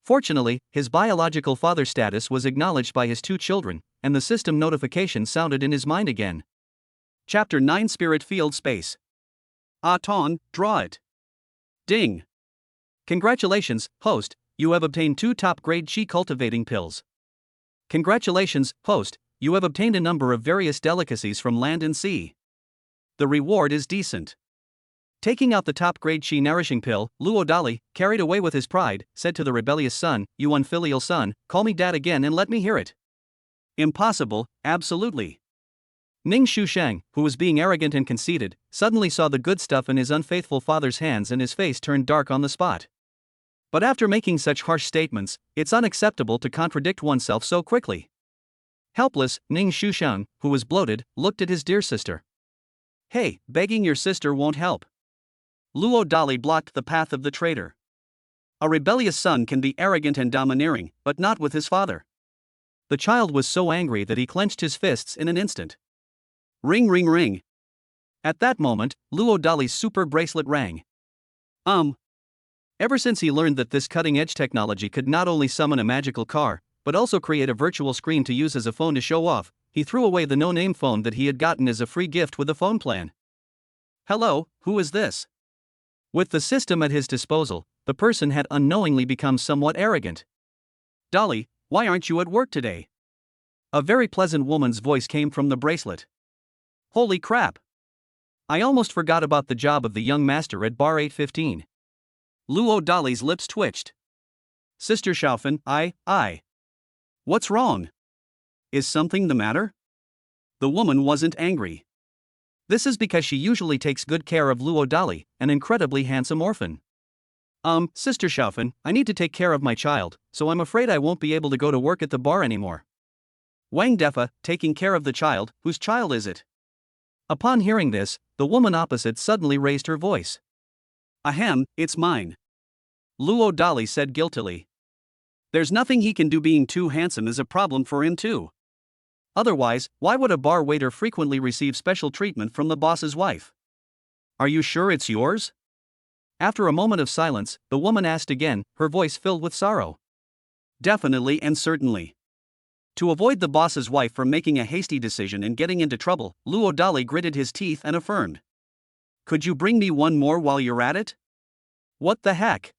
Fortunately, his biological father status was acknowledged by his two children, and the system notification sounded in his mind again. Chapter 9 Spirit Field Space. Ton, draw it. Ding. Congratulations, host, you have obtained 2 top-grade chi cultivating pills. Congratulations, host, you have obtained a number of various delicacies from land and sea. The reward is decent. Taking out the top-grade chi nourishing pill, Luo Dali, carried away with his pride, said to the rebellious son, You unfilial son, call me dad again and let me hear it. Impossible, absolutely. Ning Shusheng, who was being arrogant and conceited, suddenly saw the good stuff in his unfaithful father's hands and his face turned dark on the spot. But after making such harsh statements, it's unacceptable to contradict oneself so quickly. Helpless, Ning Shusheng, who was bloated, looked at his dear sister. Hey, begging your sister won't help. Luo Dali blocked the path of the traitor. A rebellious son can be arrogant and domineering, but not with his father. The child was so angry that he clenched his fists in an instant. Ring ring ring. At that moment, Luo Dali's super bracelet rang. Ever since he learned that this cutting-edge technology could not only summon a magical car, but also create a virtual screen to use as a phone to show off, he threw away the no-name phone that he had gotten as a free gift with a phone plan. Hello, who is this? With the system at his disposal, the person had unknowingly become somewhat arrogant. Dali, why aren't you at work today? A very pleasant woman's voice came from the bracelet. Holy crap! I almost forgot about the job of the young master at bar 815. Luo Dali's lips twitched. Sister Xiaofan, I. What's wrong? Is something the matter? The woman wasn't angry. This is because she usually takes good care of Luo Dali, an incredibly handsome orphan. Sister Xiaofan, I need to take care of my child, so I'm afraid I won't be able to go to work at the bar anymore. Wang Defa, taking care of the child, whose child is it? Upon hearing this, the woman opposite suddenly raised her voice. Ahem, it's mine. Luo Dali said guiltily. There's nothing he can do, being too handsome is a problem for him too. Otherwise, why would a bar waiter frequently receive special treatment from the boss's wife? Are you sure it's yours? After a moment of silence, the woman asked again, her voice filled with sorrow. Definitely and certainly. To avoid the boss's wife from making a hasty decision and getting into trouble, Luo Dali gritted his teeth and affirmed. Could you bring me one more while you're at it? What the heck?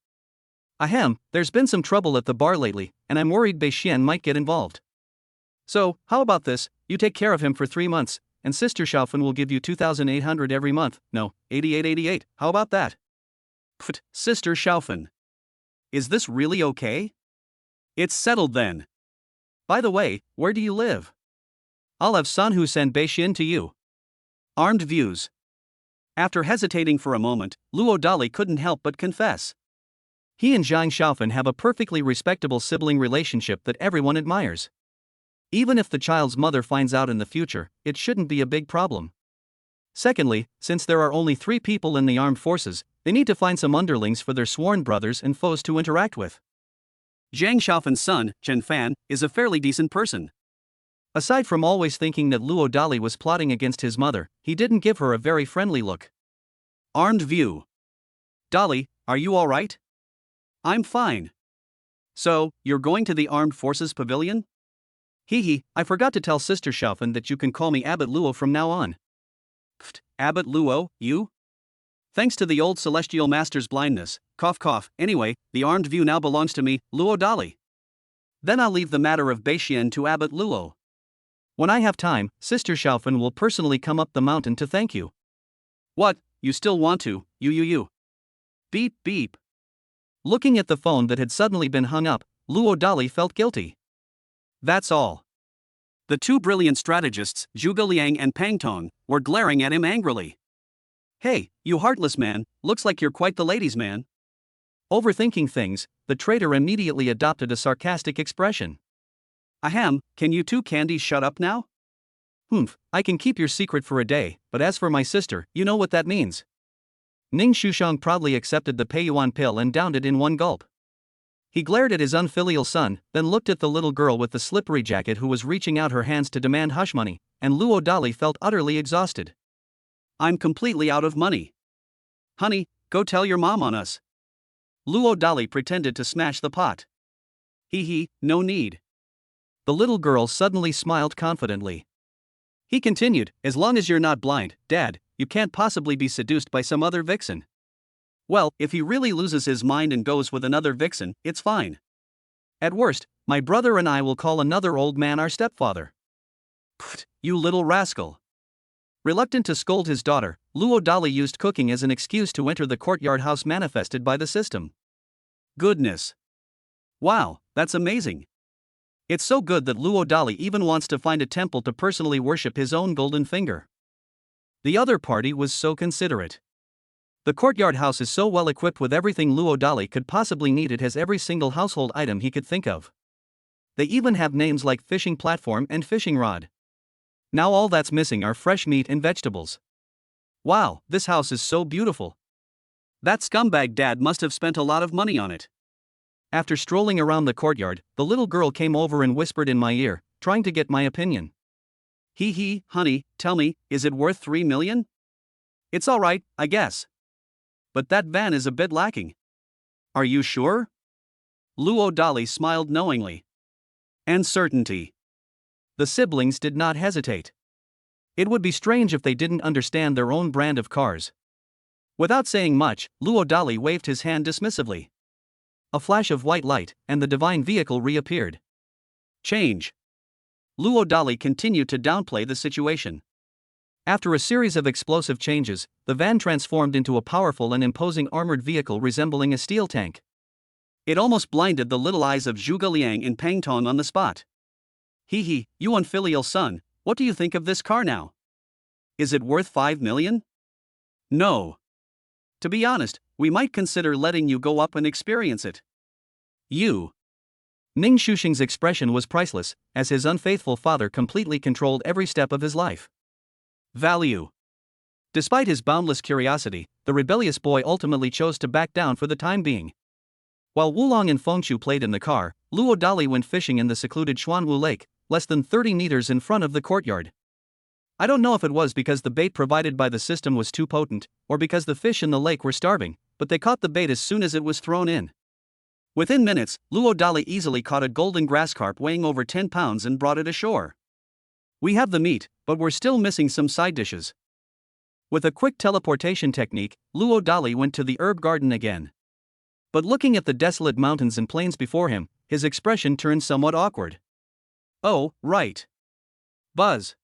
Ahem, there's been some trouble at the bar lately, and I'm worried Bei Xian might get involved. So, how about this, you take care of him for 3 months, and Sister Xiaofan will give you 2,800 every month, no, 8888, how about that? Pfft, Sister Xiaofan. Is this really okay? It's settled then. By the way, where do you live? I'll have Sanhu send Bei Xian to you. Armed views. After hesitating for a moment, Luo Dali couldn't help but confess. He and Zhang Xiaofan have a perfectly respectable sibling relationship that everyone admires. Even if the child's mother finds out in the future, it shouldn't be a big problem. Secondly, since there are only 3 people in the armed forces, they need to find some underlings for their sworn brothers and foes to interact with. Zhang Xiaofan's son, Chen Fan, is a fairly decent person. Aside from always thinking that Luo Dali was plotting against his mother, he didn't give her a very friendly look. Armed view. Dali, are you alright? I'm fine. So, you're going to the Armed Forces Pavilion? Hee, I forgot to tell Sister Xiaofan that you can call me Abbot Luo from now on. Pfft, Abbot Luo, you? Thanks to the old celestial master's blindness, cough cough, anyway, the armed view now belongs to me, Luo Dali. Then I'll leave the matter of Bei Xian to Abbot Luo. When I have time, Sister Xiaofan will personally come up the mountain to thank you. What, you still want to, you. Beep beep. Looking at the phone that had suddenly been hung up, Luo Dali felt guilty. That's all. The 2 brilliant strategists, Zhuge Liang and Pang Tong, were glaring at him angrily. Hey, you heartless man, looks like you're quite the ladies' man. Overthinking things, the traitor immediately adopted a sarcastic expression. Ahem, can you 2 candies shut up now? Humph, I can keep your secret for a day, but as for my sister, you know what that means. Ning Shushang proudly accepted the Peiyuan pill and downed it in one gulp. He glared at his unfilial son, then looked at the little girl with the slippery jacket who was reaching out her hands to demand hush money, and Luo Dali felt utterly exhausted. I'm completely out of money. Honey, go tell your mom on us. Luo Dali pretended to smash the pot. Hee, no need. The little girl suddenly smiled confidently. He continued, as long as you're not blind, Dad, you can't possibly be seduced by some other vixen. Well, if he really loses his mind and goes with another vixen, it's fine. At worst, my brother and I will call another old man our stepfather. Pfft, you little rascal. Reluctant to scold his daughter, Luo Dali used cooking as an excuse to enter the courtyard house manifested by the system. Goodness. Wow, that's amazing. It's so good that Luo Dali even wants to find a temple to personally worship his own golden finger. The other party was so considerate. The courtyard house is so well equipped with everything Luo Dali could possibly need. It has every single household item he could think of. They even have names like fishing platform and fishing rod. Now all that's missing are fresh meat and vegetables. Wow, this house is so beautiful. That scumbag dad must have spent a lot of money on it. After strolling around the courtyard, the little girl came over and whispered in my ear, trying to get my opinion. Hee, honey, tell me, is it worth 3 million? It's alright, I guess. But that van is a bit lacking. Are you sure? Luo Dali smiled knowingly. And certainty. The siblings did not hesitate. It would be strange if they didn't understand their own brand of cars. Without saying much, Luo Dali waved his hand dismissively. A flash of white light, and the divine vehicle reappeared. Change. Luo Dali continued to downplay the situation. After a series of explosive changes, the van transformed into a powerful and imposing armored vehicle resembling a steel tank. It almost blinded the little eyes of Zhuge Liang and Pang Tong on the spot. Hee, you unfilial son, what do you think of this car now? Is it worth 5 million? No. To be honest, we might consider letting you go up and experience it. You. Ning Shushing's expression was priceless, as his unfaithful father completely controlled every step of his life. Value. Despite his boundless curiosity, the rebellious boy ultimately chose to back down for the time being. While Wulong and Fengchu played in the car, Luo Dali went fishing in the secluded Xuanwu Lake, less than 30 meters in front of the courtyard. I don't know if it was because the bait provided by the system was too potent, or because the fish in the lake were starving, but they caught the bait as soon as it was thrown in. Within minutes, Luo Dali easily caught a golden grass carp weighing over 10 pounds and brought it ashore. We have the meat, but we're still missing some side dishes. With a quick teleportation technique, Luo Dali went to the herb garden again. But looking at the desolate mountains and plains before him, his expression turned somewhat awkward. Oh, right. Buzz.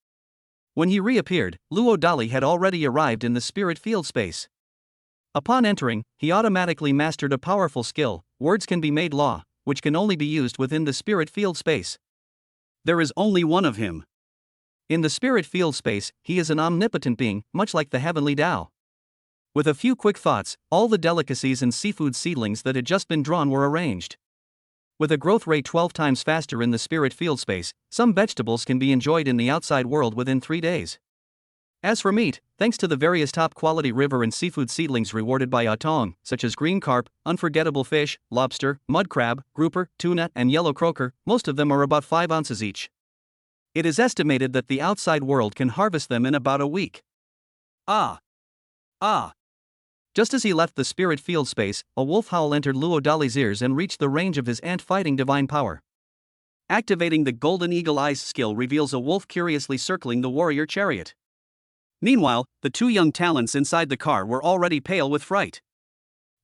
When he reappeared, Luo Dali had already arrived in the spirit field space. Upon entering, he automatically mastered a powerful skill, words can be made law, which can only be used within the spirit field space. There is only one of him. In the spirit field space, he is an omnipotent being, much like the heavenly Tao. With a few quick thoughts, all the delicacies and seafood seedlings that had just been drawn were arranged. With a growth rate 12 times faster in the spirit field space, some vegetables can be enjoyed in the outside world within 3 days. As for meat, thanks to the various top-quality river and seafood seedlings rewarded by Atong, such as green carp, unforgettable fish, lobster, mud crab, grouper, tuna, and yellow croaker, most of them are about 5 ounces each. It is estimated that the outside world can harvest them in about a week. Ah! Just as he left the spirit field space, a wolf howl entered Luo Dali's ears and reached the range of his ant-fighting divine power. Activating the Golden Eagle Eyes skill reveals a wolf curiously circling the warrior chariot. Meanwhile, the 2 young talents inside the car were already pale with fright.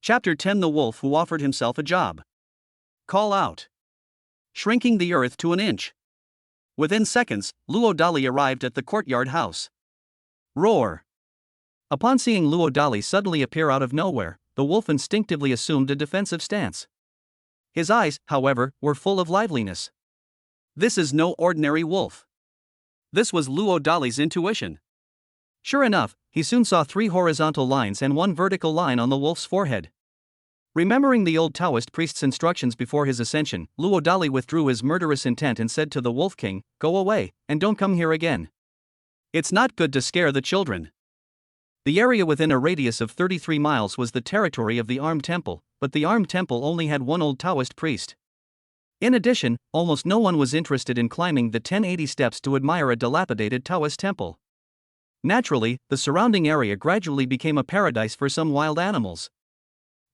Chapter 10: The Wolf Who Offered Himself a Job. Call out. Shrinking the earth to an inch. Within seconds, Luo Dali arrived at the courtyard house. Roar. Upon seeing Luo Dali suddenly appear out of nowhere, the wolf instinctively assumed a defensive stance. His eyes, however, were full of liveliness. This is no ordinary wolf. This was Luo Dali's intuition. Sure enough, he soon saw 3 horizontal lines and 1 vertical line on the wolf's forehead. Remembering the old Taoist priest's instructions before his ascension, Luo Dali withdrew his murderous intent and said to the Wolf King, "Go away, and don't come here again. It's not good to scare the children." The area within a radius of 33 miles was the territory of the Armed Temple, but the Armed Temple only had 1 old Taoist priest. In addition, almost no one was interested in climbing the 1080 steps to admire a dilapidated Taoist temple. Naturally, the surrounding area gradually became a paradise for some wild animals.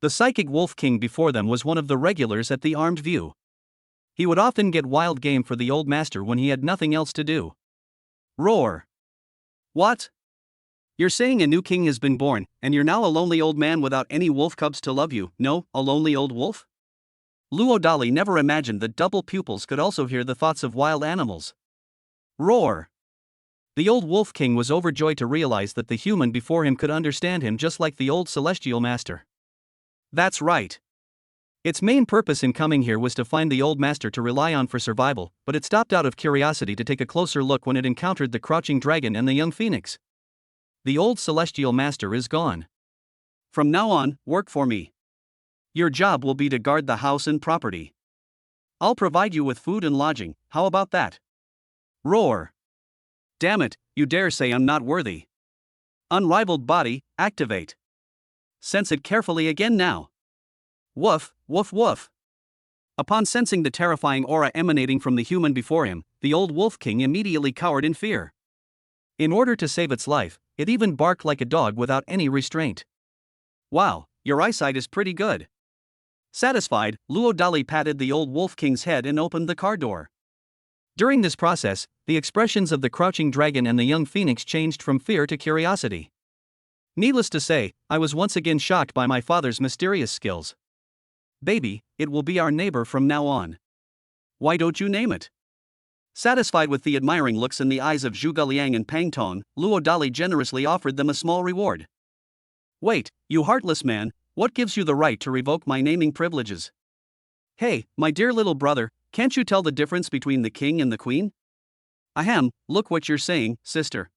The psychic Wolf King before them was one of the regulars at the Armed View. He would often get wild game for the old master when he had nothing else to do. Roar. What? You're saying a new king has been born, and you're now a lonely old man without any wolf cubs to love you? No, a lonely old wolf? Luo Dali never imagined that double pupils could also hear the thoughts of wild animals. Roar. The old Wolf King was overjoyed to realize that the human before him could understand him just like the old celestial master. That's right. Its main purpose in coming here was to find the old master to rely on for survival, but it stopped out of curiosity to take a closer look when it encountered the crouching dragon and the young phoenix. The old celestial master is gone. From now on, work for me. Your job will be to guard the house and property. I'll provide you with food and lodging, how about that? Roar. Damn it, you dare say I'm not worthy. Unrivaled body, activate. Sense it carefully again now. Woof, woof, woof. Upon sensing the terrifying aura emanating from the human before him, the old Wolf King immediately cowered in fear. In order to save its life, it even barked like a dog without any restraint. Wow, your eyesight is pretty good. Satisfied, Luo Dali patted the old Wolf King's head and opened the car door. During this process, the expressions of the crouching dragon and the young phoenix changed from fear to curiosity. Needless to say, I was once again shocked by my father's mysterious skills. Baby, it will be our neighbor from now on. Why don't you name it? Satisfied with the admiring looks in the eyes of Zhuge Liang and Pang Tong, Luo Dali generously offered them a small reward. Wait, you heartless man, what gives you the right to revoke my naming privileges? Hey, my dear little brother, can't you tell the difference between the king and the queen? Ahem, look what you're saying, sister.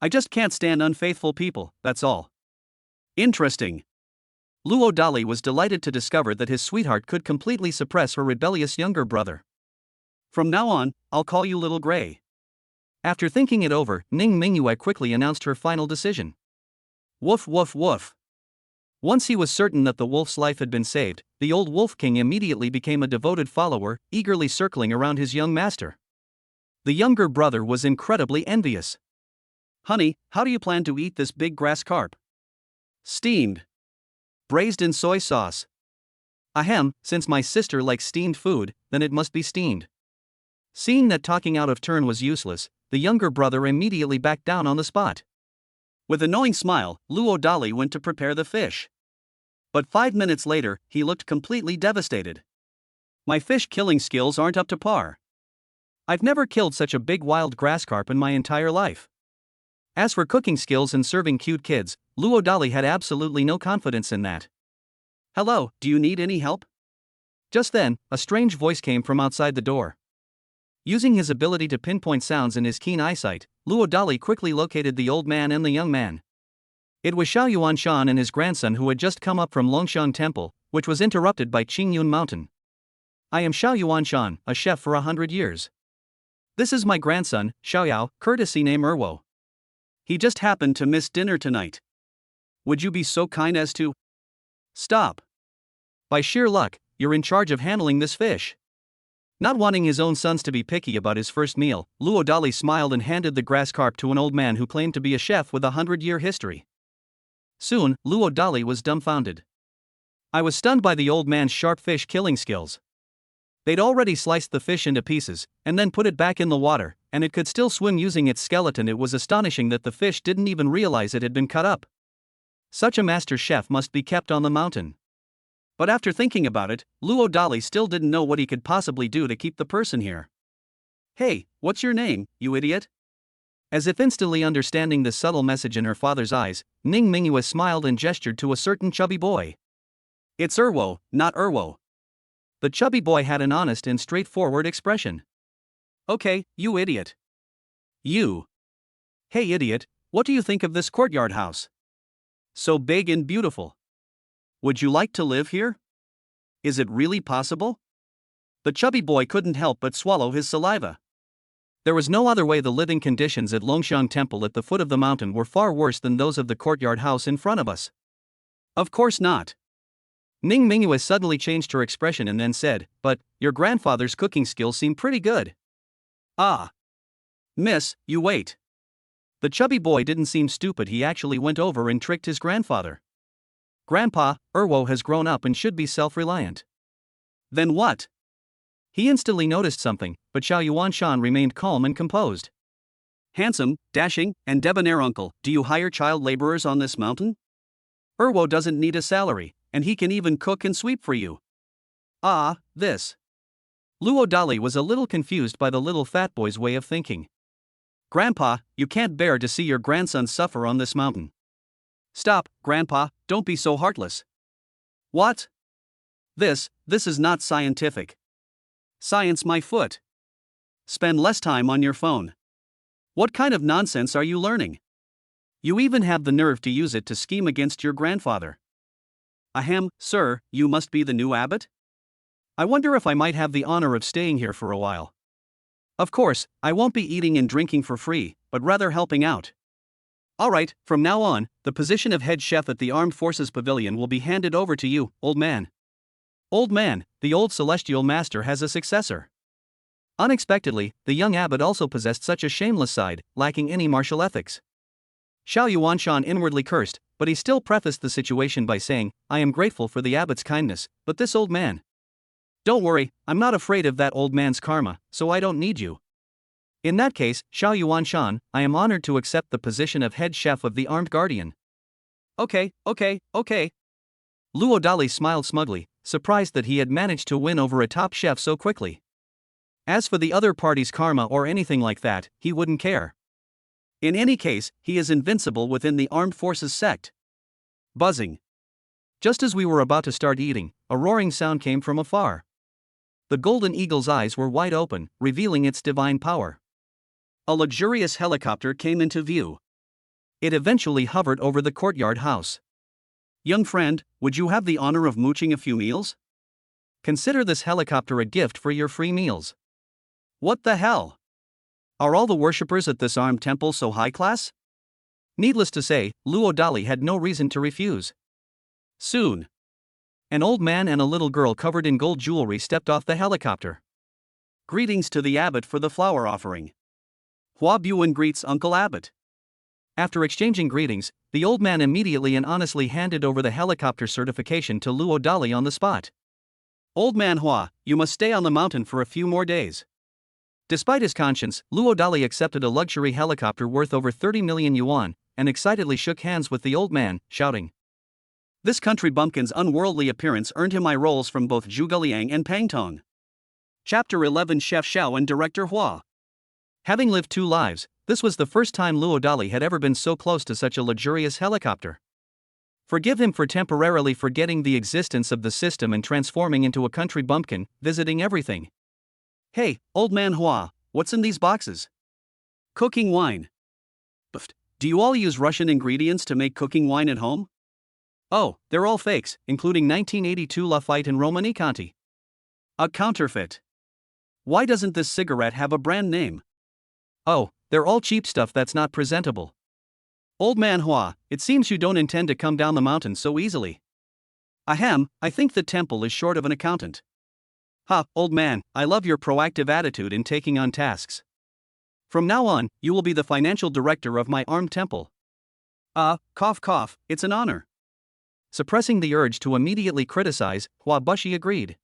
I just can't stand unfaithful people, that's all. Interesting. Luo Dali was delighted to discover that his sweetheart could completely suppress her rebellious younger brother. From now on, I'll call you Little Gray. After thinking it over, Ning Mingyue quickly announced her final decision. Woof woof woof. Once he was certain that the wolf's life had been saved, the old Wolf King immediately became a devoted follower, eagerly circling around his young master. The younger brother was incredibly envious. Honey, how do you plan to eat this big grass carp? Steamed. Braised in soy sauce. Ahem, since my sister likes steamed food, then it must be steamed. Seeing that talking out of turn was useless, the younger brother immediately backed down on the spot. With a knowing smile, Luo Dali went to prepare the fish. But 5 minutes later, he looked completely devastated. My fish killing skills aren't up to par. I've never killed such a big wild grass carp in my entire life. As for cooking skills and serving cute kids, Luo Dali had absolutely no confidence in that. Hello, do you need any help? Just then, a strange voice came from outside the door. Using his ability to pinpoint sounds and his keen eyesight, Luo Dali quickly located the old man and the young man. It was Xiao Yuanshan and his grandson who had just come up from Longshan Temple, which was interrupted by Qingyun Mountain. I am Xiao Yuanshan, a chef for 100 years. This is my grandson, Xiaoyao, courtesy name Erwo. He just happened to miss dinner tonight. Would you be so kind as to stop? By sheer luck, you're in charge of handling this fish. Not wanting his own sons to be picky about his first meal, Luo Dali smiled and handed the grass carp to an old man who claimed to be a chef with a 100-year history. Soon, Luo Dali was dumbfounded. I was stunned by the old man's sharp fish killing skills. They'd already sliced the fish into pieces, and then put it back in the water, and it could still swim using its skeleton. It was astonishing that the fish didn't even realize it had been cut up. Such a master chef must be kept on the mountain. But after thinking about it, Luo Dali still didn't know what he could possibly do to keep the person here. Hey, what's your name, you idiot? As if instantly understanding the subtle message in her father's eyes, Ning Mingyue smiled and gestured to a certain chubby boy. It's Erwo, not Erwo. The chubby boy had an honest and straightforward expression. Okay, you idiot. You. Hey idiot, what do you think of this courtyard house? So big and beautiful. Would you like to live here? Is it really possible? The chubby boy couldn't help but swallow his saliva. There was no other way. The living conditions at Longshan Temple at the foot of the mountain were far worse than those of the courtyard house in front of us. Of course not. Ning Mingyue suddenly changed her expression and then said, but, your grandfather's cooking skills seem pretty good. Ah. Miss, you wait. The chubby boy didn't seem stupid. He actually went over and tricked his grandfather. Grandpa, Erwo has grown up and should be self-reliant. Then what? He instantly noticed something, but Xiao Yuanshan remained calm and composed. Handsome, dashing, and debonair uncle, do you hire child laborers on this mountain? Erwo doesn't need a salary, and he can even cook and sweep for you. Ah, this. Luo Dali was a little confused by the little fat boy's way of thinking. Grandpa, you can't bear to see your grandson suffer on this mountain. Stop, Grandpa, don't be so heartless. What? This is not scientific. Science my foot. Spend less time on your phone. What kind of nonsense are you learning? You even have the nerve to use it to scheme against your grandfather. Ahem, sir, you must be the new abbot? I wonder if I might have the honor of staying here for a while. Of course, I won't be eating and drinking for free, but rather helping out. Alright, from now on, the position of head chef at the Armed Forces Pavilion will be handed over to you, old man. Old man, the old celestial master has a successor. Unexpectedly, the young abbot also possessed such a shameless side, lacking any martial ethics. Xiao Yuanshan inwardly cursed, but he still prefaced the situation by saying, I am grateful for the abbot's kindness, but this old man. Don't worry, I'm not afraid of that old man's karma, so I don't need you. In that case, Xiao Yuanshan, I am honored to accept the position of head chef of the Armed Guardian. Okay. Luo Dali smiled smugly, surprised that he had managed to win over a top chef so quickly. As for the other party's karma or anything like that, he wouldn't care. In any case, he is invincible within the Armed Forces sect. Buzzing. Just as we were about to start eating, a roaring sound came from afar. The golden eagle's eyes were wide open, revealing its divine power. A luxurious helicopter came into view. It eventually hovered over the courtyard house. Young friend, would you have the honor of mooching a few meals? Consider this helicopter a gift for your free meals. What the hell? Are all the worshippers at this armed temple so high class? Needless to say, Luo Dali had no reason to refuse. Soon, an old man and a little girl covered in gold jewelry stepped off the helicopter. Greetings to the abbot for the flower offering. Hua Buan greets Uncle Abbot. After exchanging greetings, the old man immediately and honestly handed over the helicopter certification to Luo Dali on the spot. Old manhwa, you must stay on the mountain for a few more days. Despite his conscience, Luo Dali accepted a luxury helicopter worth over 30 million yuan, and excitedly shook hands with the old man, shouting. This country bumpkin's unworldly appearance earned him eye rolls from both Zhuge Liang and Pang Tong. Chapter 11 Chef Xiao and Director Hua. Having lived two lives, this was the first time Luo Dali had ever been so close to such a luxurious helicopter. Forgive him for temporarily forgetting the existence of the system and transforming into a country bumpkin, visiting everything. Hey, old man Hua, what's in these boxes? Cooking wine. But do you all use Russian ingredients to make cooking wine at home? Oh, they're all fakes, including 1982 Lafite and Romani Conti. A counterfeit. Why doesn't this cigarette have a brand name? Oh, they're all cheap stuff that's not presentable. Old man Hua, it seems you don't intend to come down the mountain so easily. Ahem, I think the temple is short of an accountant. Ha, old man, I love your proactive attitude in taking on tasks. From now on, you will be the financial director of my armed temple. Cough cough, it's an honor. Suppressing the urge to immediately criticize, Hua Bushi agreed.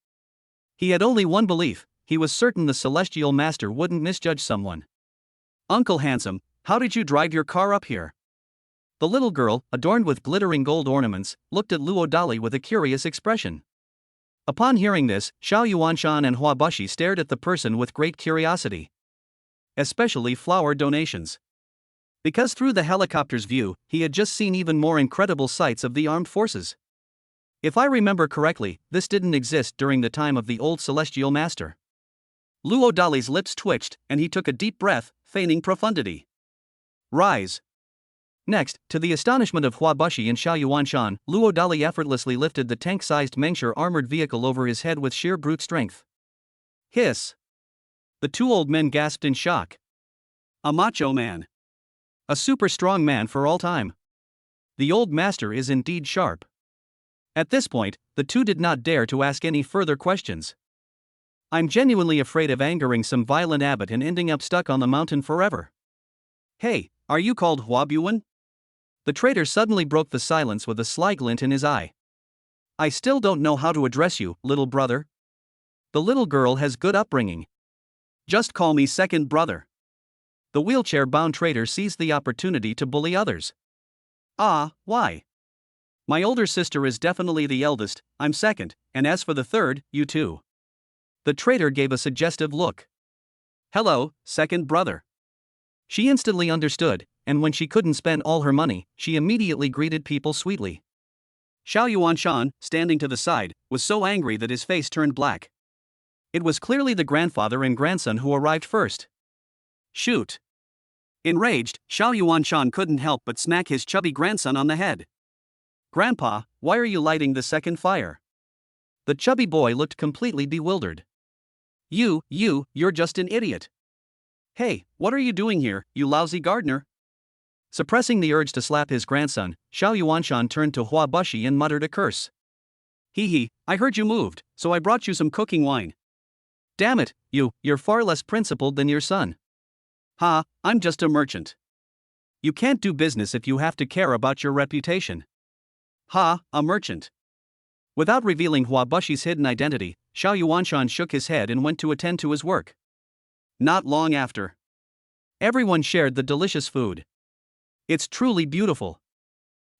He had only one belief: he was certain the celestial master wouldn't misjudge someone. Uncle Handsome, how did you drive your car up here? The little girl, adorned with glittering gold ornaments, looked at Luo Dali with a curious expression. Upon hearing this, Xiao Yuanshan and Hua Bushi stared at the person with great curiosity. Especially flower donations. Because through the helicopter's view, he had just seen even more incredible sights of the armed forces. If I remember correctly, this didn't exist during the time of the old celestial master. Luo Dali's lips twitched, and he took a deep breath, feigning profundity. Rise. Next, to the astonishment of Hua Bushi and Xiao Yuanshan, Luo Dali effortlessly lifted the tank-sized Mengshi armored vehicle over his head with sheer brute strength. Hiss. The two old men gasped in shock. A macho man. A super strong man for all time. The old master is indeed sharp. At this point, the two did not dare to ask any further questions. I'm genuinely afraid of angering some violent abbot and ending up stuck on the mountain forever. Hey, are you called Hua Buan? The traitor suddenly broke the silence with a sly glint in his eye. I still don't know how to address you, little brother. The little girl has good upbringing. Just call me second brother. The wheelchair-bound traitor seized the opportunity to bully others. Why? My older sister is definitely the eldest, I'm second, and as for the third, you too. The traitor gave a suggestive look. Hello, second brother. She instantly understood, and when she couldn't spend all her money, she immediately greeted people sweetly. Xiao Yuanshan, standing to the side, was so angry that his face turned black. It was clearly the grandfather and grandson who arrived first. Shoot. Enraged, Xiao Yuanshan couldn't help but smack his chubby grandson on the head. Grandpa, why are you lighting the second fire? The chubby boy looked completely bewildered. You're just an idiot. Hey, what are you doing here, you lousy gardener? Suppressing the urge to slap his grandson, Xiao Yuanshan turned to Hua Bushi and muttered a curse. I heard you moved, so I brought you some cooking wine. Damn it, you're far less principled than your son. I'm just a merchant. You can't do business if you have to care about your reputation. A merchant. Without revealing Hua Bushi's hidden identity, Xiao Yuanshan shook his head and went to attend to his work. Not long after, everyone shared the delicious food. It's truly beautiful.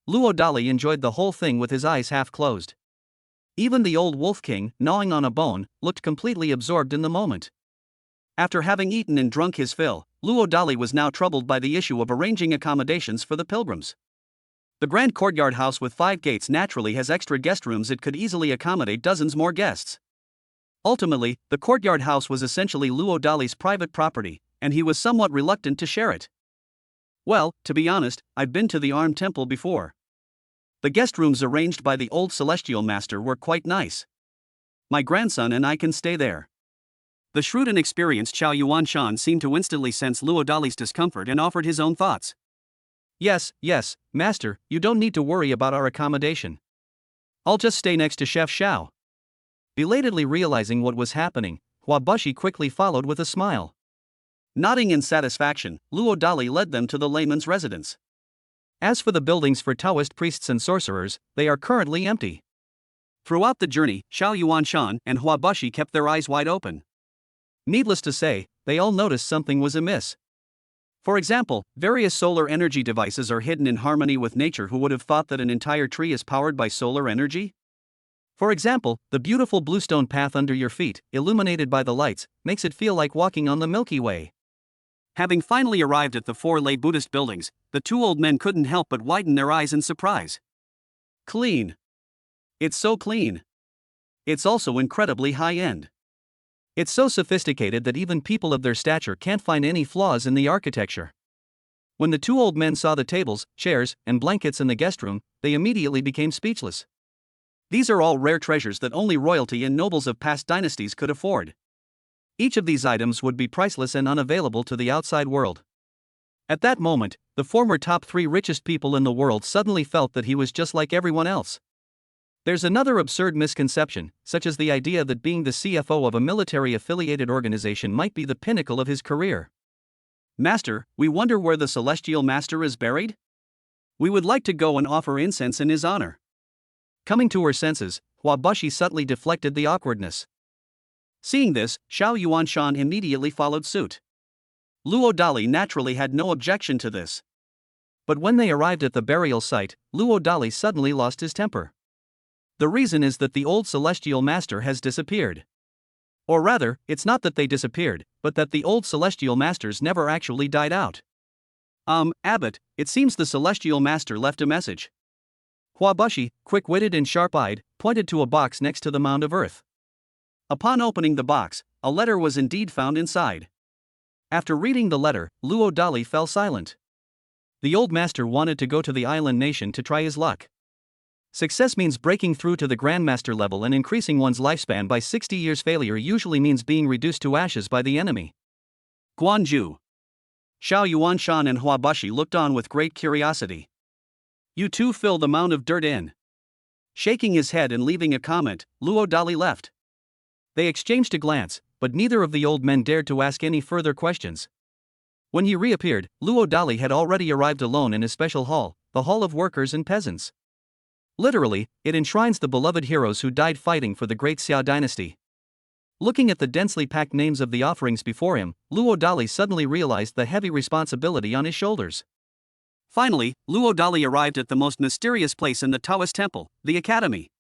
Luo Dali enjoyed the whole thing with his eyes half closed. Even the old wolf king, gnawing on a bone, looked completely absorbed in the moment. After having eaten and drunk his fill, Luo Dali was now troubled by the issue of arranging accommodations for the pilgrims. The grand courtyard house with 5 gates naturally has extra guest rooms. It could easily accommodate dozens more guests. Ultimately, the courtyard house was essentially Luo Dali's private property, and he was somewhat reluctant to share it. Well, to be honest, I've been to the armed temple before. The guest rooms arranged by the old celestial master were quite nice. My grandson and I can stay there. The shrewd and experienced Xiao Yuanshan seemed to instantly sense Luo Dali's discomfort and offered his own thoughts. Yes, master, you don't need to worry about our accommodation. I'll just stay next to Chef Xiao. Belatedly realizing what was happening, Hua Bushi quickly followed with a smile. Nodding in satisfaction, Luo Dali led them to the layman's residence. As for the buildings for Taoist priests and sorcerers, they are currently empty. Throughout the journey, Xiao Yuanshan and Huabushi kept their eyes wide open. Needless to say, they all noticed something was amiss. For example, various solar energy devices are hidden in harmony with nature. Who would have thought that an entire tree is powered by solar energy? For example, the beautiful bluestone path under your feet, illuminated by the lights, makes it feel like walking on the Milky Way. Having finally arrived at the 4 lay Buddhist buildings, the 2 old men couldn't help but widen their eyes in surprise. Clean. It's so clean. It's also incredibly high-end. It's so sophisticated that even people of their stature can't find any flaws in the architecture. When the 2 old men saw the tables, chairs, and blankets in the guest room, they immediately became speechless. These are all rare treasures that only royalty and nobles of past dynasties could afford. Each of these items would be priceless and unavailable to the outside world. At that moment, the former top 3 richest people in the world suddenly felt that he was just like everyone else. There's another absurd misconception, such as the idea that being the CFO of a military-affiliated organization might be the pinnacle of his career. Master, we wonder where the celestial master is buried? We would like to go and offer incense in his honor. Coming to her senses, Huabushi subtly deflected the awkwardness. Seeing this, Xiao Yuanshan immediately followed suit. Luo Dali naturally had no objection to this. But when they arrived at the burial site, Luo Dali suddenly lost his temper. The reason is that the old celestial master has disappeared. Or rather, it's not that they disappeared, but that the old celestial masters never actually died out. Abbot, it seems the celestial master left a message. Huabushi, quick-witted and sharp-eyed, pointed to a box next to the mound of earth. Upon opening the box, a letter was indeed found inside. After reading the letter, Luo Dali fell silent. The old master wanted to go to the island nation to try his luck. Success means breaking through to the grandmaster level and increasing one's lifespan by 60 years. Failure usually means being reduced to ashes by the enemy. Guanju. Xiao Yuanshan and Huabushi looked on with great curiosity. You two fill the mound of dirt in. Shaking his head and leaving a comment, Luo Dali left. They exchanged a glance, but neither of the old men dared to ask any further questions. When he reappeared, Luo Dali had already arrived alone in his special hall, the Hall of Workers and Peasants. Literally, it enshrines the beloved heroes who died fighting for the great Xia dynasty. Looking at the densely packed names of the offerings before him, Luo Dali suddenly realized the heavy responsibility on his shoulders. Finally, Luo Dali arrived at the most mysterious place in the Taoist temple, the Academy.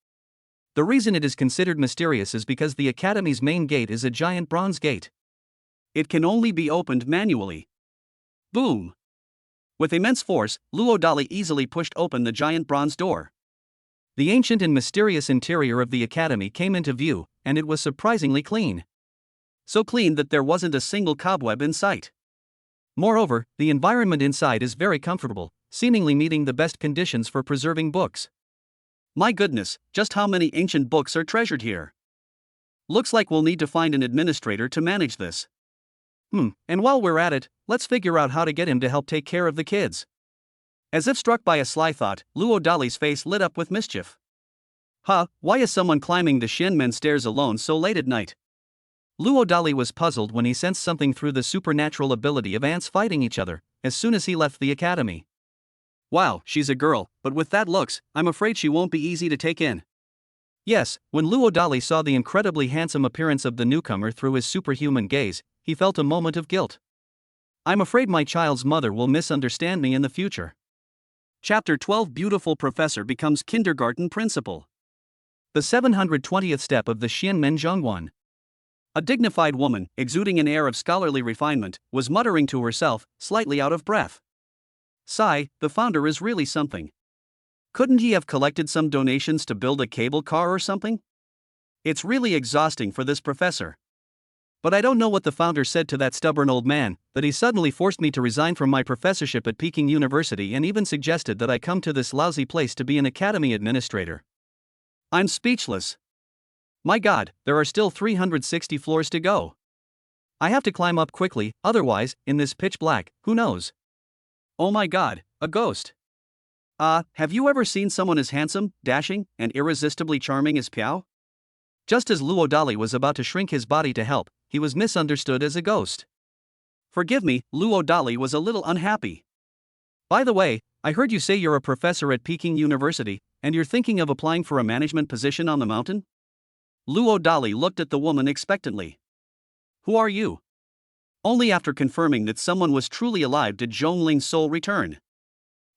The reason it is considered mysterious is because the Academy's main gate is a giant bronze gate. It can only be opened manually. Boom! With immense force, Luo Dali easily pushed open the giant bronze door. The ancient and mysterious interior of the Academy came into view, and it was surprisingly clean. So clean that there wasn't a single cobweb in sight. Moreover, the environment inside is very comfortable, seemingly meeting the best conditions for preserving books. My goodness, just how many ancient books are treasured here? Looks like we'll need to find an administrator to manage this. And while we're at it, let's figure out how to get him to help take care of the kids. As if struck by a sly thought, Luo Dali's face lit up with mischief. Why is someone climbing the Xianmen stairs alone so late at night? Luo Dali was puzzled when he sensed something through the supernatural ability of ants fighting each other, as soon as he left the academy. Wow, she's a girl, but with that looks, I'm afraid she won't be easy to take in. Yes, when Luo Dali saw the incredibly handsome appearance of the newcomer through his superhuman gaze, he felt a moment of guilt. I'm afraid my child's mother will misunderstand me in the future. Chapter 12 Beautiful Professor becomes kindergarten principal. The 720th step of the Xianmen Zhongguan. A dignified woman, exuding an air of scholarly refinement, was muttering to herself, slightly out of breath. Sigh, the founder is really something. Couldn't he have collected some donations to build a cable car or something? It's really exhausting for this professor. But I don't know what the founder said to that stubborn old man, that he suddenly forced me to resign from my professorship at Peking University and even suggested that I come to this lousy place to be an academy administrator. I'm speechless. My God, there are still 360 floors to go. I have to climb up quickly, otherwise, in this pitch black, who knows? Oh my God, a ghost. Have you ever seen someone as handsome, dashing, and irresistibly charming as Piao? Just as Luo Dali was about to shrink his body to help, he was misunderstood as a ghost. Forgive me, Luo Dali was a little unhappy. By the way, I heard you say you're a professor at Peking University, And you're thinking of applying for a management position on the mountain? Luo Dali looked at the woman expectantly. Who are you? Only after confirming that someone was truly alive did Zhongling's soul return.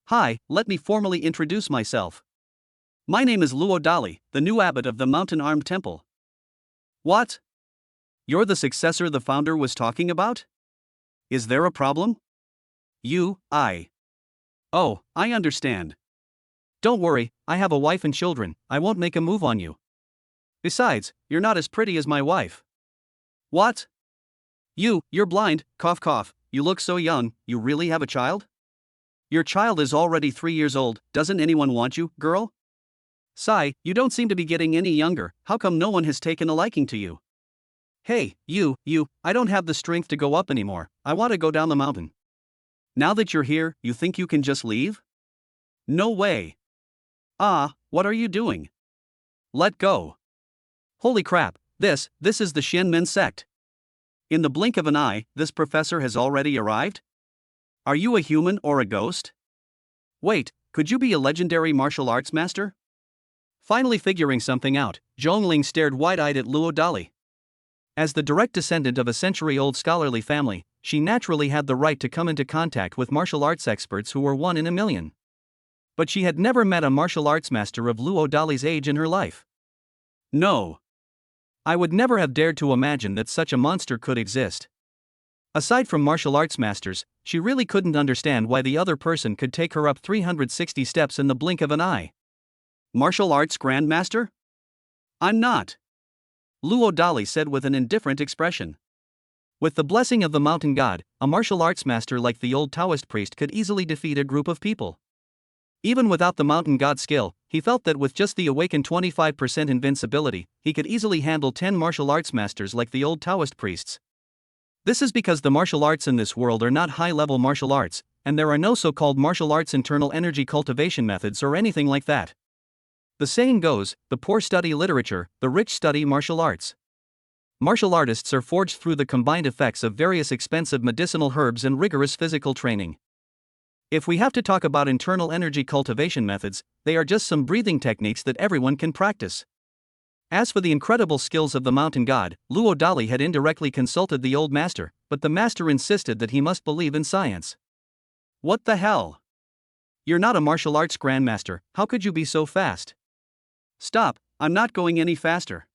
Hi, let me formally introduce myself. My name is Luo Dali, the new abbot of the Mountain Armed Temple. What? You're the successor the founder was talking about? Is there a problem? Oh, I understand. Don't worry, I have a wife and children, I won't make a move on you. Besides, you're not as pretty as my wife. What? You're blind, cough cough, you look so young, you really have a child? Your child is already 3 years old, doesn't anyone want you, girl? Sigh, you don't seem to be getting any younger, how come no one has taken a liking to you? Hey, I don't have the strength to go up anymore, I want to go down the mountain. Now that you're here, you think you can just leave? No way. What are you doing? Let go. Holy crap, this is the Shenmen sect. In the blink of an eye, this professor has already arrived? Are you a human or a ghost? Wait, could you be a legendary martial arts master? Finally figuring something out, Zhongling stared wide-eyed at Luo Dali. As the direct descendant of a century-old scholarly family, she naturally had the right to come into contact with martial arts experts who were 1 in a million. But she had never met a martial arts master of Luo Dali's age in her life. No. I would never have dared to imagine that such a monster could exist. Aside from martial arts masters, she really couldn't understand why the other person could take her up 360 steps in the blink of an eye. Martial arts grandmaster? I'm not. Luo Dali said with an indifferent expression. With the blessing of the mountain god, a martial arts master like the old Taoist priest could easily defeat a group of people. Even without the mountain god's skill, he felt that with just the awakened 25% invincibility, he could easily handle 10 martial arts masters like the old Taoist priests. This is because the martial arts in this world are not high-level martial arts, and there are no so-called martial arts internal energy cultivation methods or anything like that. The saying goes, the poor study literature, the rich study martial arts. Martial artists are forged through the combined effects of various expensive medicinal herbs and rigorous physical training. If we have to talk about internal energy cultivation methods, they are just some breathing techniques that everyone can practice. As for the incredible skills of the mountain god, Luo Dali had indirectly consulted the old master, but the master insisted that he must believe in science. What the hell? You're not a martial arts grandmaster, how could you be so fast? Stop, I'm not going any faster.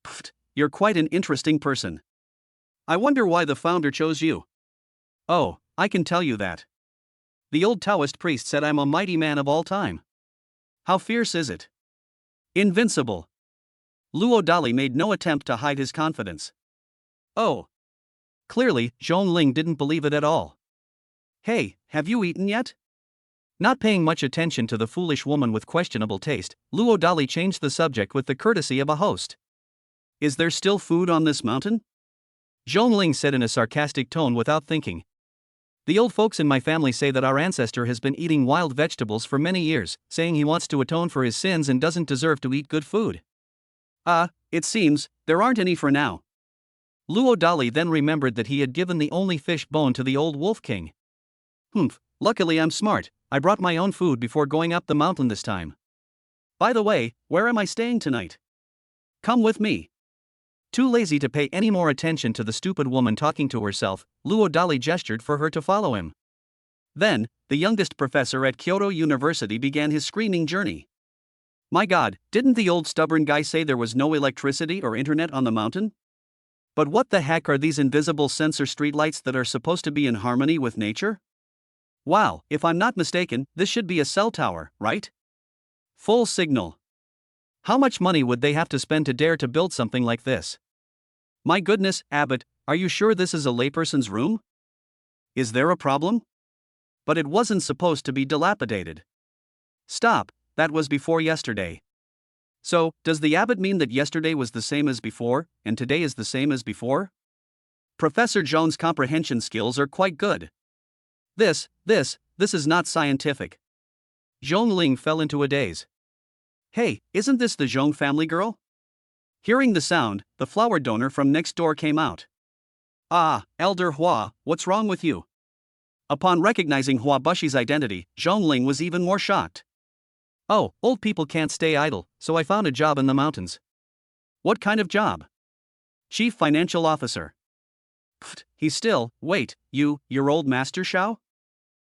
Pfft, you're quite an interesting person. I wonder why the founder chose you. Oh, I can tell you that. The old Taoist priest said I'm a mighty man of all time. How fierce is it? Invincible. Luo Dali made no attempt to hide his confidence. Oh. Clearly, Zhongling didn't believe it at all. Hey, have you eaten yet? Not paying much attention to the foolish woman with questionable taste, Luo Dali changed the subject with the courtesy of a host. Is there still food on this mountain? Zhongling said in a sarcastic tone without thinking. The old folks in my family say that our ancestor has been eating wild vegetables for many years, saying he wants to atone for his sins and doesn't deserve to eat good food. It seems, there aren't any for now. Luo Dali then remembered that he had given the only fish bone to the old wolf king. Luckily I'm smart, I brought my own food before going up the mountain this time. By the way, where am I staying tonight? Come with me. Too lazy to pay any more attention to the stupid woman talking to herself, Luo Dali gestured for her to follow him. Then, the youngest professor at Kyoto University began his screaming journey. My god, didn't the old stubborn guy say there was no electricity or internet on the mountain? But what the heck are these invisible sensor streetlights that are supposed to be in harmony with nature? Wow, if I'm not mistaken, this should be a cell tower, right? Full signal. How much money would they have to spend to dare to build something like this? My goodness, Abbot, are you sure this is a layperson's room? Is there a problem? But it wasn't supposed to be dilapidated. Stop, that was before yesterday. So, does the abbot mean that yesterday was the same as before, and today is the same as before? Professor Jones' comprehension skills are quite good. This is not scientific. Zhongling fell into a daze. Hey, isn't this the Zhong family girl? Hearing the sound, the flower donor from next door came out. Elder Hua, what's wrong with you? Upon recognizing Hua Bushi's identity, Zhongling was even more shocked. Oh, old people can't stay idle, so I found a job in the mountains. What kind of job? Chief Financial Officer. Pfft, he's still, wait, your old master Xiao?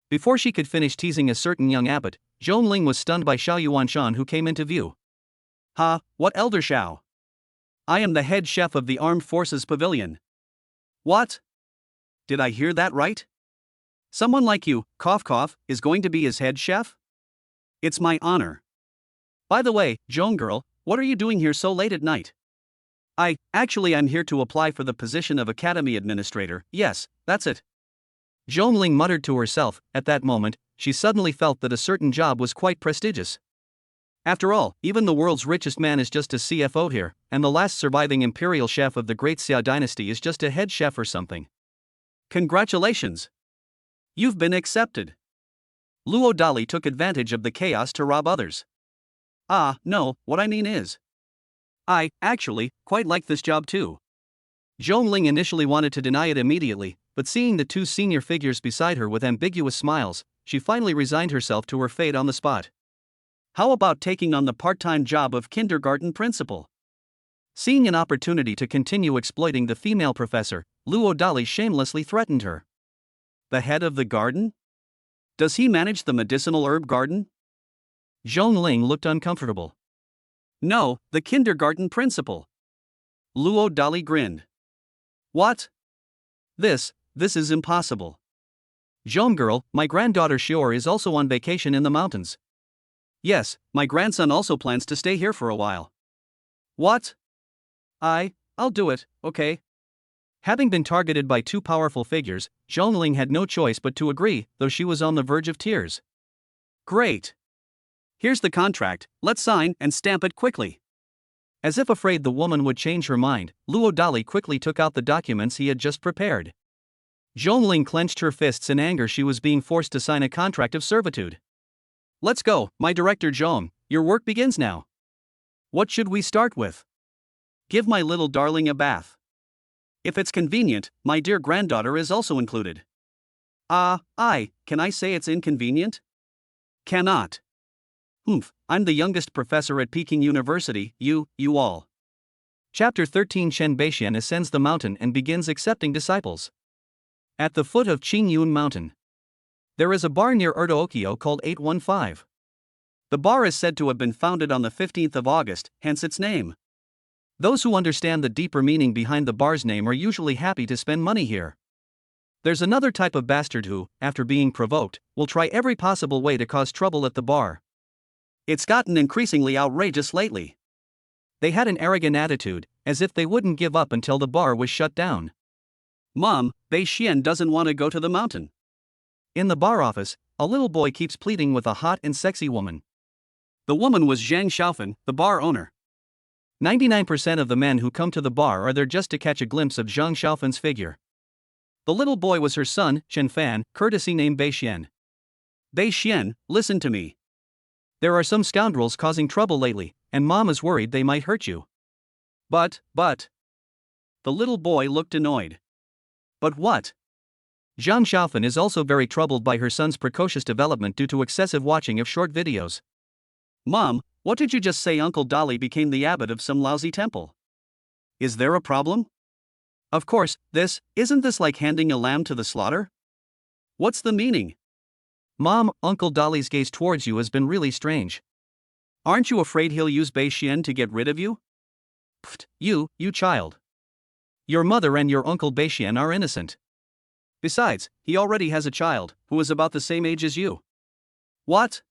Before she could finish teasing a certain young abbot, Zhong Ling was stunned by Xiao Yuanshan, who came into view. Ha, what elder Xiao? I am the head chef of the Armed Forces Pavilion. What? Did I hear that right? Someone like you, cough cough, is going to be his head chef? It's my honor. By the way, Zhong girl, what are you doing here so late at night? I'm here to apply for the position of Academy Administrator, yes, that's it. Zhong Ling muttered to herself. At that moment, she suddenly felt that a certain job was quite prestigious. After all, even the world's richest man is just a CFO here, and the last surviving imperial chef of the Great Xia dynasty is just a head chef or something. Congratulations! You've been accepted. Luo Dali took advantage of the chaos to rob others. No, what I mean is, I, actually, quite like this job too. Zhong Ling initially wanted to deny it immediately, but seeing the two senior figures beside her with ambiguous smiles, she finally resigned herself to her fate on the spot. How about taking on the part-time job of kindergarten principal? Seeing an opportunity to continue exploiting the female professor, Luo Dali shamelessly threatened her. The head of the garden? Does he manage the medicinal herb garden? Zhong Ling looked uncomfortable. No, the kindergarten principal. Luo Dali grinned. What? This is impossible. Zhong girl, my granddaughter Xior is also on vacation in the mountains. Yes, my grandson also plans to stay here for a while. What? I'll do it, okay? Having been targeted by two powerful figures, Zhong Ling had no choice but to agree, though she was on the verge of tears. Great. Here's the contract, let's sign and stamp it quickly. As if afraid the woman would change her mind, Luo Dali quickly took out the documents he had just prepared. Zhong Ling clenched her fists in anger. She was being forced to sign a contract of servitude. Let's go, my director Zhong, your work begins now. What should we start with? Give my little darling a bath. If it's convenient, my dear granddaughter is also included. Can I say it's inconvenient? Cannot. I'm the youngest professor at Peking University, you all. Chapter 13. Shen Beixian ascends the mountain and begins accepting disciples. At the foot of Qingyun Mountain, there is a bar near Erdookyo called 815. The bar is said to have been founded on the 15th of August, hence its name. Those who understand the deeper meaning behind the bar's name are usually happy to spend money here. There's another type of bastard who, after being provoked, will try every possible way to cause trouble at the bar. It's gotten increasingly outrageous lately. They had an arrogant attitude, as if they wouldn't give up until the bar was shut down. Mom, Beixian doesn't want to go to the mountain. In the bar office, a little boy keeps pleading with a hot and sexy woman. The woman was Zhang Xiaofan, the bar owner. 99% of the men who come to the bar are there just to catch a glimpse of Zhang Xiaofan's figure. The little boy was her son, Shen Fan, courtesy named Beixian. Beixian, listen to me. There are some scoundrels causing trouble lately, and Mom is worried they might hurt you. But. The little boy looked annoyed. But what? Zhang Xiaofan is also very troubled by her son's precocious development due to excessive watching of short videos. Mom, what did you just say? Uncle Dali became the abbot of some lousy temple? Is there a problem? Of course, isn't this like handing a lamb to the slaughter? What's the meaning? Mom, Uncle Dali's gaze towards you has been really strange. Aren't you afraid he'll use Beixian to get rid of you? Pfft, you child. Your mother and your Uncle Beixian are innocent. Besides, he already has a child, who is about the same age as you. What?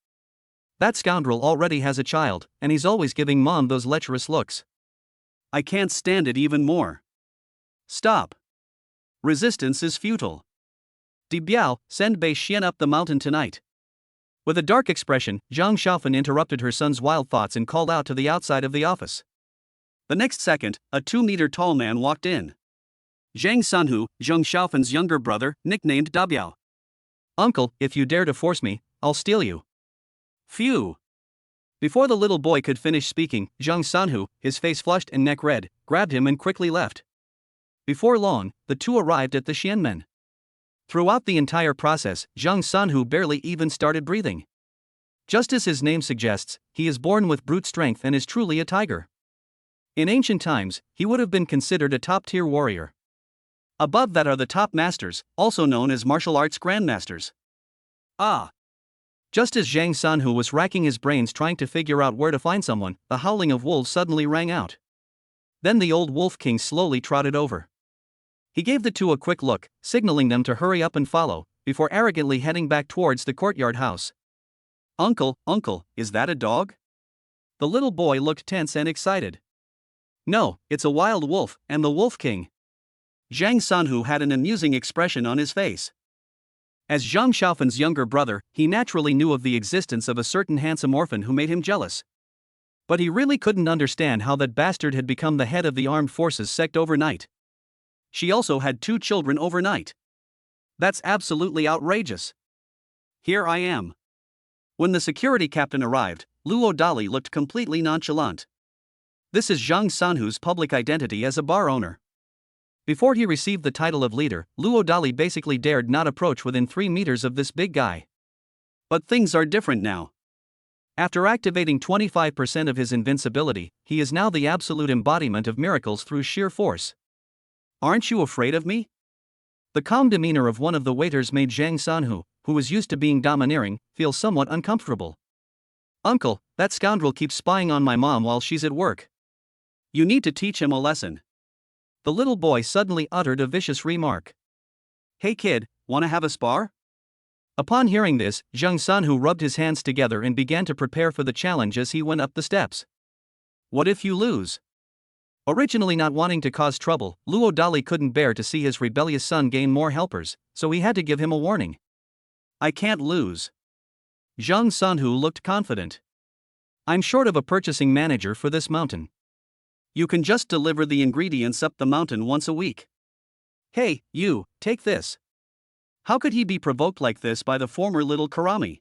That scoundrel already has a child, and he's always giving Mom those lecherous looks. I can't stand it even more. Stop. Resistance is futile. Di Biao, send Beixian up the mountain tonight. With a dark expression, Zhang Xiaofan interrupted her son's wild thoughts and called out to the outside of the office. The next second, a 2-meter-tall man walked in. Zhang Sanhu, Zhang Xiaofan's younger brother, nicknamed Da Biao. Uncle, if you dare to force me, I'll steal you. Phew. Before the little boy could finish speaking, Zhang Sanhu, his face flushed and neck red, grabbed him and quickly left. Before long, the two arrived at the Xianmen. Throughout the entire process, Zhang Sanhu barely even started breathing. Just as his name suggests, he is born with brute strength and is truly a tiger. In ancient times, he would have been considered a top-tier warrior. Above that are the top masters, also known as martial arts grandmasters. Ah! Just as Zhang Sanhu was racking his brains trying to figure out where to find someone, the howling of wolves suddenly rang out. Then the old wolf king slowly trotted over. He gave the two a quick look, signaling them to hurry up and follow, before arrogantly heading back towards the courtyard house. Uncle, is that a dog? The little boy looked tense and excited. No, it's a wild wolf, and the wolf king. Zhang Sanhu had an amusing expression on his face. As Zhang Xiaofan's younger brother, he naturally knew of the existence of a certain handsome orphan who made him jealous. But he really couldn't understand how that bastard had become the head of the armed forces sect overnight. She also had 2 children overnight. That's absolutely outrageous. Here I am. When the security captain arrived, Luo Dali looked completely nonchalant. This is Zhang Sanhu's public identity as a bar owner. Before he received the title of leader, Luo Dali basically dared not approach within 3 meters of this big guy. But things are different now. After activating 25% of his invincibility, he is now the absolute embodiment of miracles through sheer force. Aren't you afraid of me? The calm demeanor of one of the waiters made Zhang Sanhu, who was used to being domineering, feel somewhat uncomfortable. Uncle, that scoundrel keeps spying on my mom while she's at work. You need to teach him a lesson. The little boy suddenly uttered a vicious remark. Hey kid, wanna have a spar? Upon hearing this, Zhang Sanhu rubbed his hands together and began to prepare for the challenge as he went up the steps. What if you lose? Originally not wanting to cause trouble, Luo Dali couldn't bear to see his rebellious son gain more helpers, so he had to give him a warning. I can't lose. Zhang Sanhu looked confident. I'm short of a purchasing manager for this mountain. You can just deliver the ingredients up the mountain once a week. Hey, you, take this. How could he be provoked like this by the former little Karami?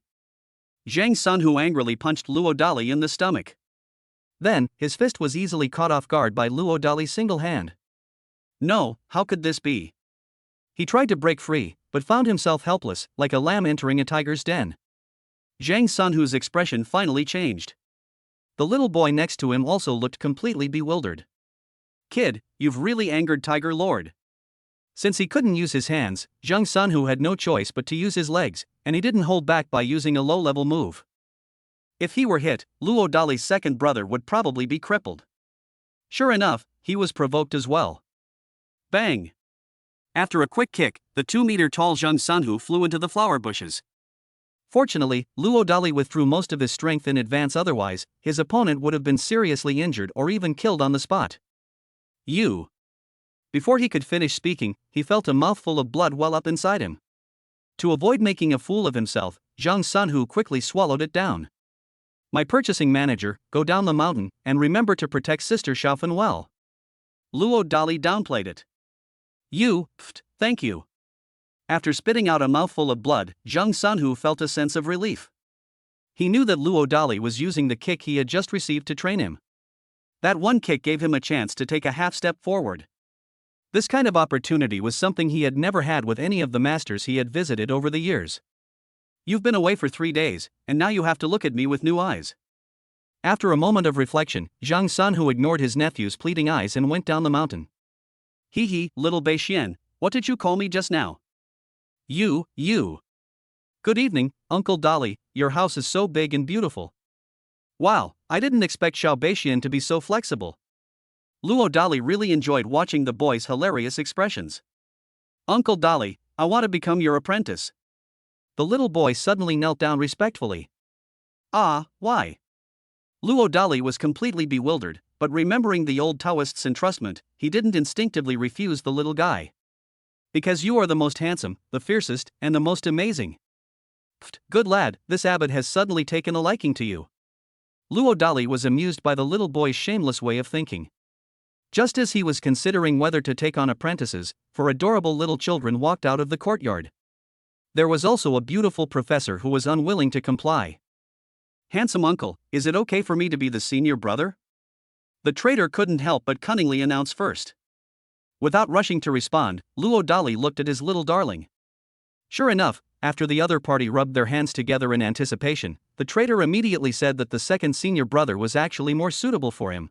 Zhang Sanhu angrily punched Luo Dali in the stomach. Then, his fist was easily caught off guard by Luo Dali's single hand. No, how could this be? He tried to break free, but found himself helpless, like a lamb entering a tiger's den. Zhang Sanhu's expression finally changed. The little boy next to him also looked completely bewildered. Kid, you've really angered Tiger Lord. Since he couldn't use his hands, Zhang Sanhu had no choice but to use his legs, and he didn't hold back by using a low-level move. If he were hit, Luo Dali's second brother would probably be crippled. Sure enough, he was provoked as well. Bang! After a quick kick, the 2-meter-tall Zhang Sanhu flew into the flower bushes. Fortunately, Luo Dali withdrew most of his strength in advance, otherwise, his opponent would have been seriously injured or even killed on the spot. You! Before he could finish speaking, he felt a mouthful of blood well up inside him. To avoid making a fool of himself, Zhang Sanhu quickly swallowed it down. My purchasing manager, go down the mountain, and remember to protect Sister Xiaofan well. Luo Dali downplayed it. Thank you. After spitting out a mouthful of blood, Zhang Sanhu felt a sense of relief. He knew that Luo Dali was using the kick he had just received to train him. That one kick gave him a chance to take a half step forward. This kind of opportunity was something he had never had with any of the masters he had visited over the years. You've been away for 3 days, and now you have to look at me with new eyes. After a moment of reflection, Zhang Sanhu ignored his nephew's pleading eyes and went down the mountain. Hee, little Bei Xian, what did you call me just now? You. Good evening, Uncle Dali, your house is so big and beautiful. Wow, I didn't expect Xiao Beixian to be so flexible. Luo Dali really enjoyed watching the boy's hilarious expressions. Uncle Dali, I want to become your apprentice. The little boy suddenly knelt down respectfully. Ah, why? Luo Dali was completely bewildered, but remembering the old Taoist's entrustment, he didn't instinctively refuse the little guy. Because you are the most handsome, the fiercest, and the most amazing. Good lad, this abbot has suddenly taken a liking to you. Luo Dali was amused by the little boy's shameless way of thinking. Just as he was considering whether to take on apprentices, 4 adorable little children walked out of the courtyard. There was also a beautiful professor who was unwilling to comply. Handsome uncle, is it okay for me to be the senior brother? The traitor couldn't help but cunningly announce first. Without rushing to respond, Luo Dali looked at his little darling. Sure enough, after the other party rubbed their hands together in anticipation, the traitor immediately said that the second senior brother was actually more suitable for him.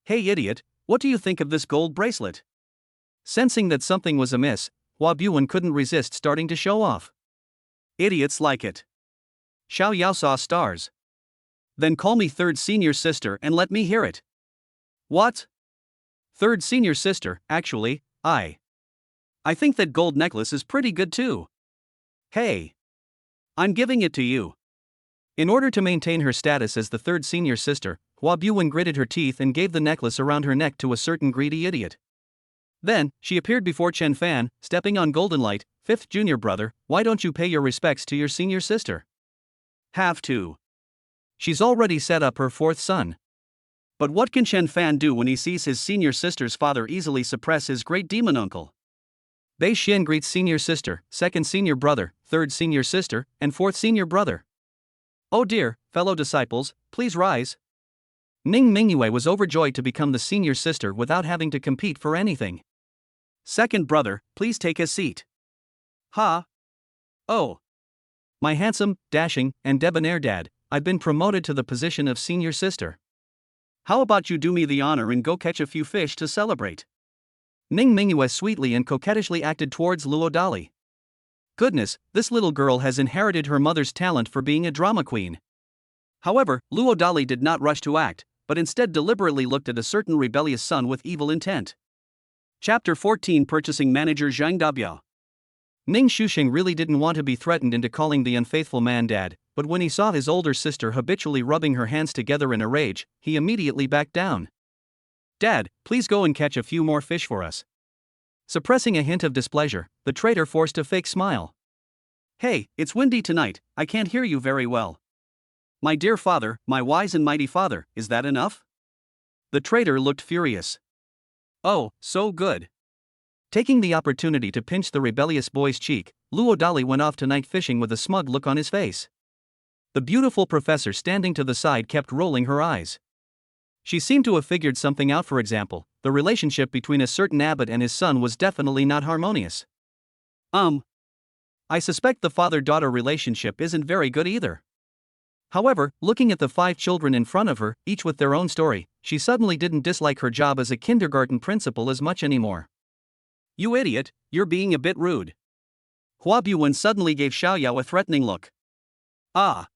Hey idiot, what do you think of this gold bracelet? Sensing that something was amiss, Hua Buwen couldn't resist starting to show off. Idiots like it. Xiao Yao saw stars. Then call me third senior sister and let me hear it. What? Third senior sister, actually, I think that gold necklace is pretty good too. Hey. I'm giving it to you. In order to maintain her status as the third senior sister, Hua Buwen gritted her teeth and gave the necklace around her neck to a certain greedy idiot. Then, she appeared before Chen Fan, stepping on Golden Light. Fifth junior brother, why don't you pay your respects to your senior sister? Have to. She's already set up her fourth son. But what can Chen Fan do when he sees his senior sister's father easily suppress his great demon uncle? Bei Xian greets senior sister, second senior brother, third senior sister, and fourth senior brother. Oh dear, fellow disciples, please rise. Ning Mingyue was overjoyed to become the senior sister without having to compete for anything. Second brother, please take a seat. Ha! Oh! My handsome, dashing, and debonair dad, I've been promoted to the position of senior sister. How about you do me the honor and go catch a few fish to celebrate? Ning Mingyue sweetly and coquettishly acted towards Luo Dali. Goodness, this little girl has inherited her mother's talent for being a drama queen. However, Luo Dali did not rush to act, but instead deliberately looked at a certain rebellious son with evil intent. Chapter 14 Purchasing Manager Zhang Dabiao. Ning Shuxing really didn't want to be threatened into calling the unfaithful man dad, but when he saw his older sister habitually rubbing her hands together in a rage, he immediately backed down. Dad, please go and catch a few more fish for us. Suppressing a hint of displeasure, the traitor forced a fake smile. Hey, it's windy tonight, I can't hear you very well. My dear father, my wise and mighty father, is that enough? The traitor looked furious. Oh, so good. Taking the opportunity to pinch the rebellious boy's cheek, Luo Dali went off to night fishing with a smug look on his face. The beautiful professor standing to the side kept rolling her eyes. She seemed to have figured something out. For example, the relationship between a certain abbot and his son was definitely not harmonious. I suspect the father-daughter relationship isn't very good either. However, looking at the 5 children in front of her, each with their own story, she suddenly didn't dislike her job as a kindergarten principal as much anymore. You idiot, you're being a bit rude. Hua Buwen suddenly gave Xiao Yao a threatening look. Ah.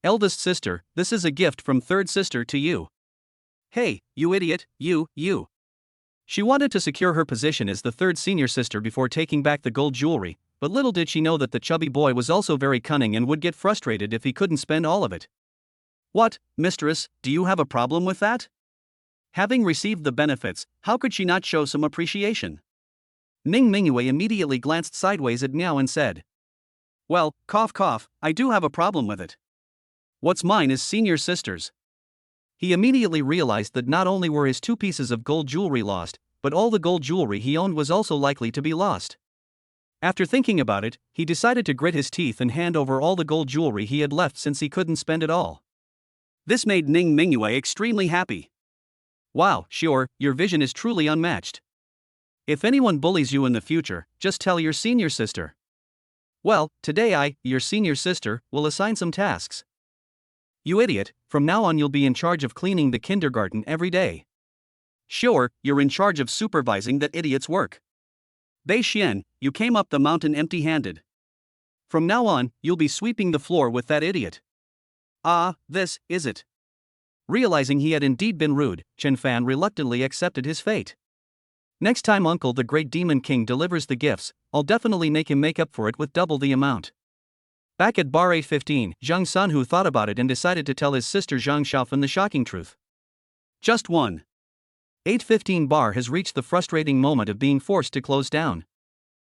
Eldest sister, this is a gift from third sister to you. Hey, you idiot, you. She wanted to secure her position as the third senior sister before taking back the gold jewelry, but little did she know that the chubby boy was also very cunning and would get frustrated if he couldn't spend all of it. What, mistress, do you have a problem with that? Having received the benefits, how could she not show some appreciation? Ning Mingyue immediately glanced sideways at Miao and said. Well, cough cough, I do have a problem with it. What's mine is senior sister's. He immediately realized that not only were his 2 pieces of gold jewelry lost, but all the gold jewelry he owned was also likely to be lost. After thinking about it, he decided to grit his teeth and hand over all the gold jewelry he had left since he couldn't spend it all. This made Ning Mingyue extremely happy. Wow, sure, your vision is truly unmatched. If anyone bullies you in the future, just tell your senior sister. Well, today I, your senior sister, will assign some tasks. You idiot, from now on you'll be in charge of cleaning the kindergarten every day. Sure, you're in charge of supervising that idiot's work. Bei Xian, you came up the mountain empty-handed. From now on, you'll be sweeping the floor with that idiot. Ah, this is it. Realizing he had indeed been rude, Chen Fan reluctantly accepted his fate. Next time Uncle the Great Demon King delivers the gifts, I'll definitely make him make up for it with double the amount. Back at Bar 815, Zhang Sanhu thought about it and decided to tell his sister Zhang Xiaofan the shocking truth. Just one. 815 Bar has reached the frustrating moment of being forced to close down.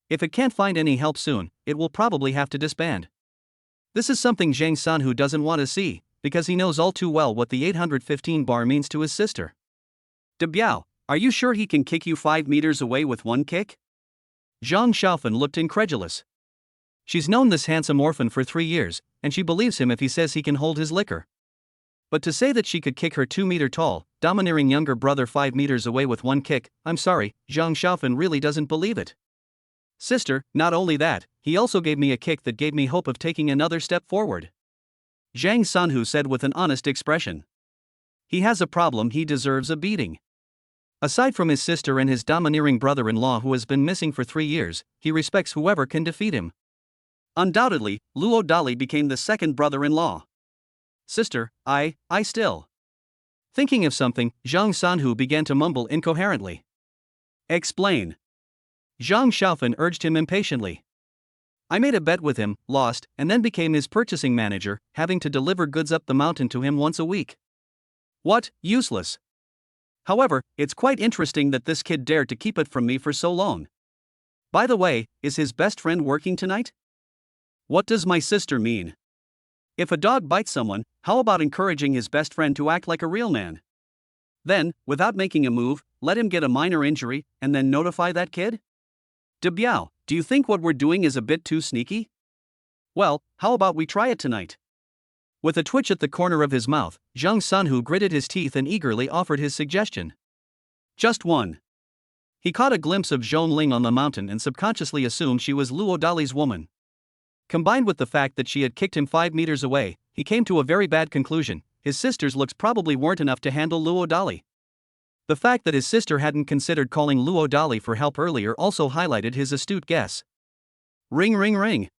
If it can't find any help soon, it will probably have to disband. This is something Zhang Sanhu doesn't want to see, because he knows all too well what the 815 Bar means to his sister. De Biao, are you sure he can kick you 5 meters away with one kick? Zhang Xiaofan looked incredulous. She's known this handsome orphan for 3 years, and she believes him if he says he can hold his liquor. But to say that she could kick her 2-meter-tall, domineering younger brother 5 meters away with one kick, I'm sorry, Zhang Xiaofan really doesn't believe it. Sister, not only that, he also gave me a kick that gave me hope of taking another step forward. Zhang Sanhu said with an honest expression. He has a problem, he deserves a beating. Aside from his sister and his domineering brother-in-law who has been missing for 3 years, he respects whoever can defeat him. Undoubtedly, Luo Dali became the second brother-in-law. Sister, I still. Thinking of something, Zhang Sanhu began to mumble incoherently. Explain. Zhang Xiaofan urged him impatiently. I made a bet with him, lost, and then became his purchasing manager, having to deliver goods up the mountain to him once a week. What, useless? However, it's quite interesting that this kid dared to keep it from me for so long. By the way, is his best friend working tonight? What does my sister mean? If a dog bites someone, how about encouraging his best friend to act like a real man? Then, without making a move, let him get a minor injury, and then notify that kid? De Biao, do you think what we're doing is a bit too sneaky? Well, how about we try it tonight? With a twitch at the corner of his mouth, Zhang Sanhu gritted his teeth and eagerly offered his suggestion. Just one. He caught a glimpse of Zhong Ling on the mountain and subconsciously assumed she was Luo Dali's woman. Combined with the fact that she had kicked him 5 meters away, he came to a very bad conclusion: his sister's looks probably weren't enough to handle Luo Dali. The fact that his sister hadn't considered calling Luo Dali for help earlier also highlighted his astute guess. Ring ring ring.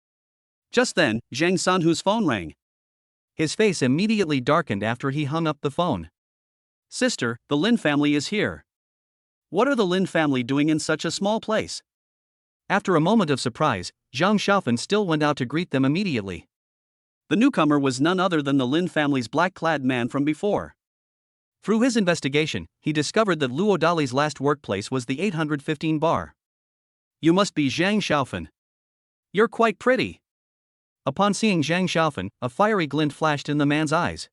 Just then, Zhang Sanhu's phone rang. His face immediately darkened after he hung up the phone. Sister, the Lin family is here. What are the Lin family doing in such a small place? After a moment of surprise, Zhang Xiaofan still went out to greet them immediately. The newcomer was none other than the Lin family's black-clad man from before. Through his investigation, he discovered that Luo Dali's last workplace was the 815 bar. You must be Zhang Xiaofan. You're quite pretty. Upon seeing Zhang Xiaofan, a fiery glint flashed in the man's eyes.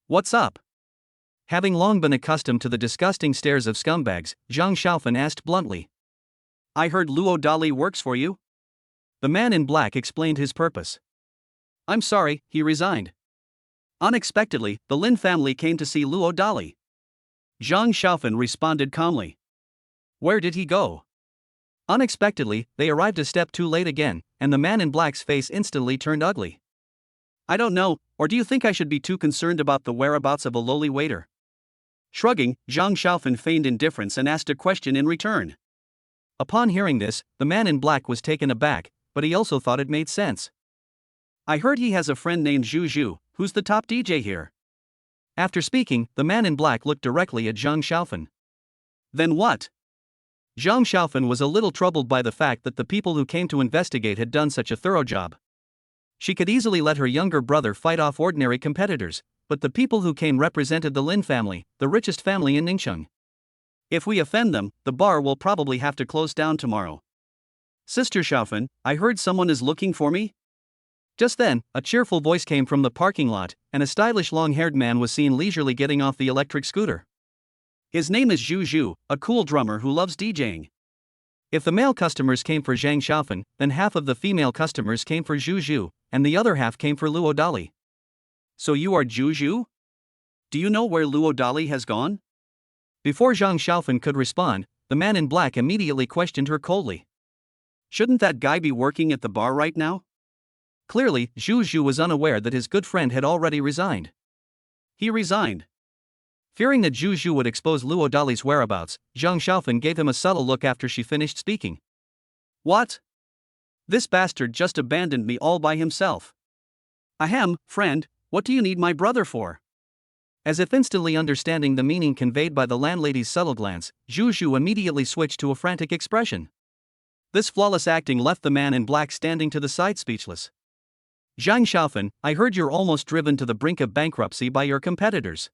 What's up? Having long been accustomed to the disgusting stares of scumbags, Zhang Xiaofan asked bluntly. I heard Luo Dali works for you? The man in black explained his purpose. I'm sorry, he resigned. Unexpectedly, the Lin family came to see Luo Dali. Zhang Xiaofan responded calmly. Where did he go? Unexpectedly, they arrived a step too late again, and the man in black's face instantly turned ugly. I don't know, or do you think I should be too concerned about the whereabouts of a lowly waiter? Shrugging, Zhang Xiaofan feigned indifference and asked a question in return. Upon hearing this, the man in black was taken aback, but he also thought it made sense. I heard he has a friend named Zhu Zhu, who's the top DJ here. After speaking, the man in black looked directly at Zhang Xiaofan. Then what? Zhang Xiaofan was a little troubled by the fact that the people who came to investigate had done such a thorough job. She could easily let her younger brother fight off ordinary competitors, but the people who came represented the Lin family, the richest family in Ningcheng. If we offend them, the bar will probably have to close down tomorrow. Sister Xiaofan, I heard someone is looking for me? Just then, a cheerful voice came from the parking lot, and a stylish long-haired man was seen leisurely getting off the electric scooter. His name is Zhu Zhu, a cool drummer who loves DJing. If the male customers came for Zhang Xiaofan, then half of the female customers came for Zhu Zhu, and the other half came for Luo Dali. So you are Zhu Zhu? Do you know where Luo Dali has gone? Before Zhang Xiaofan could respond, the man in black immediately questioned her coldly. Shouldn't that guy be working at the bar right now? Clearly, Zhu Zhu was unaware that his good friend had already resigned. He resigned. Fearing that Zhu Zhu would expose Luo Dali's whereabouts, Zhang Xiaofan gave him a subtle look after she finished speaking. What? This bastard just abandoned me all by himself. Ahem, friend, what do you need my brother for? As if instantly understanding the meaning conveyed by the landlady's subtle glance, Zhu Zhu immediately switched to a frantic expression. This flawless acting left the man in black standing to the side speechless. Zhang Xiaofan, I heard you're almost driven to the brink of bankruptcy by your competitors.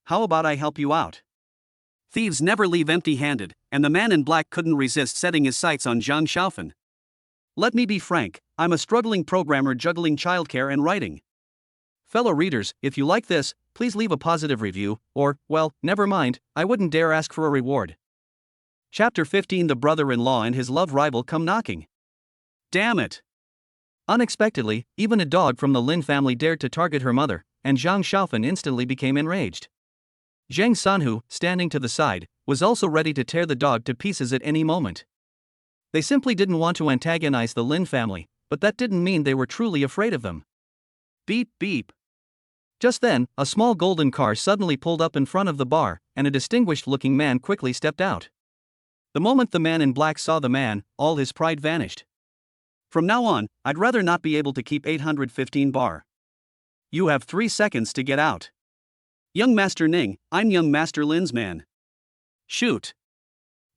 How about I help you out? Thieves never leave empty-handed, and the man in black couldn't resist setting his sights on Zhang Xiaofan. Let me be frank, I'm a struggling programmer juggling childcare and writing. Fellow readers, if you like this, please leave a positive review, or, well, never mind, I wouldn't dare ask for a reward. Chapter 15 The brother-in-law and his love rival come knocking. Damn it! Unexpectedly, even a dog from the Lin family dared to target her mother, and Zhang Xiaofan instantly became enraged. Zhang Sanhu, standing to the side, was also ready to tear the dog to pieces at any moment. They simply didn't want to antagonize the Lin family, but that didn't mean they were truly afraid of them. Beep beep. Just then, a small golden car suddenly pulled up in front of the bar, and a distinguished-looking man quickly stepped out. The moment the man in black saw the man, all his pride vanished. From now on, I'd rather not be able to keep 815 bar. You have 3 seconds to get out. Young Master Ning, I'm young Master Lin's man. Shoot.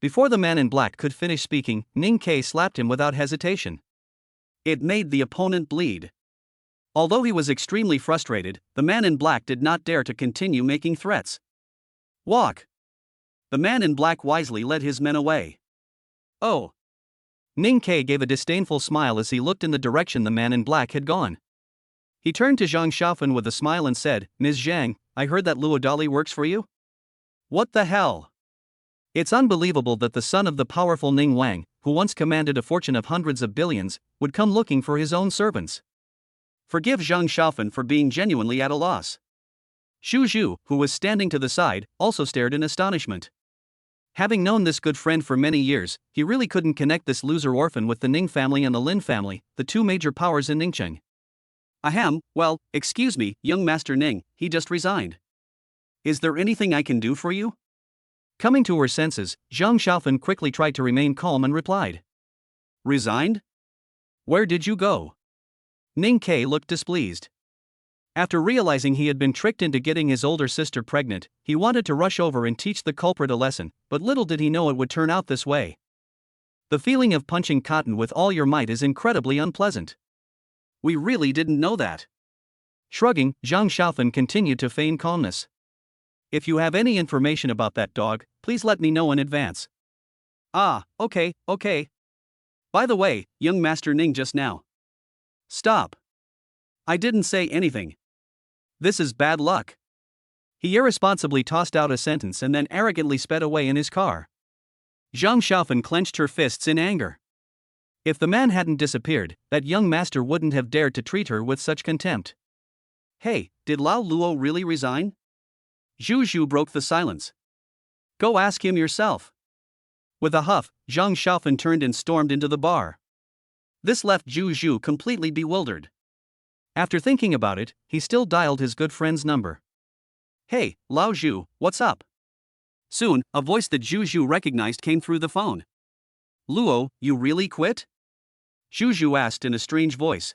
Before the man in black could finish speaking, Ning K slapped him without hesitation. It made the opponent bleed. Although he was extremely frustrated, the man in black did not dare to continue making threats. Walk. The man in black wisely led his men away. Oh. Ning K gave a disdainful smile as he looked in the direction the man in black had gone. He turned to Zhang Xiaofan with a smile and said, Ms. Zhang, I heard that Luo Dali works for you? What the hell? It's unbelievable that the son of the powerful Ning Wang, who once commanded a fortune of hundreds of billions, would come looking for his own servants. Forgive Zhang Xiaofan for being genuinely at a loss. Xu Zhu, who was standing to the side, also stared in astonishment. Having known this good friend for many years, he really couldn't connect this loser orphan with the Ning family and the Lin family, the two major powers in Ningcheng. Ahem, well, excuse me, young Master Ning, he just resigned. Is there anything I can do for you? Coming to her senses, Zhang Xiaofan quickly tried to remain calm and replied. Resigned? Where did you go? Ning K looked displeased. After realizing he had been tricked into getting his older sister pregnant, he wanted to rush over and teach the culprit a lesson, but little did he know it would turn out this way. The feeling of punching cotton with all your might is incredibly unpleasant. We really didn't know that. Shrugging, Zhang Xiaofan continued to feign calmness. If you have any information about that dog, please let me know in advance. Ah, okay. By the way, young Master Ning just now. Stop. I didn't say anything. This is bad luck. He irresponsibly tossed out a sentence and then arrogantly sped away in his car. Zhang Xiaofan clenched her fists in anger. If the man hadn't disappeared, that young master wouldn't have dared to treat her with such contempt. Hey, did Lao Luo really resign? Zhu Zhu broke the silence. Go ask him yourself. With a huff, Zhang Xiaofan turned and stormed into the bar. This left Zhu Zhu completely bewildered. After thinking about it, he still dialed his good friend's number. Hey, Lao Zhu, what's up? Soon, a voice that Zhu Zhu recognized came through the phone. Luo, you really quit? Zhu Zhu asked in a strange voice.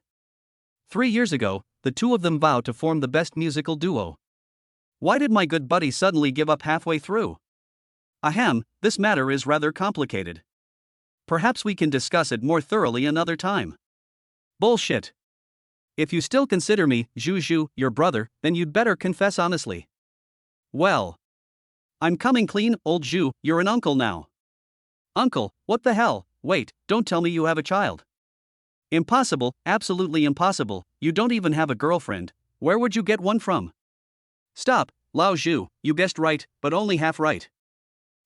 3 years ago, the two of them vowed to form the best musical duo. Why did my good buddy suddenly give up halfway through? Ahem, this matter is rather complicated. Perhaps we can discuss it more thoroughly another time. Bullshit. If you still consider me, Zhu Zhu, your brother, then you'd better confess honestly. Well. I'm coming clean, old Zhu, you're an uncle now. Uncle, what the hell? Wait, don't tell me you have a child. Impossible, absolutely impossible, you don't even have a girlfriend, where would you get one from? Stop, Lao Zhu, you guessed right, but only half right.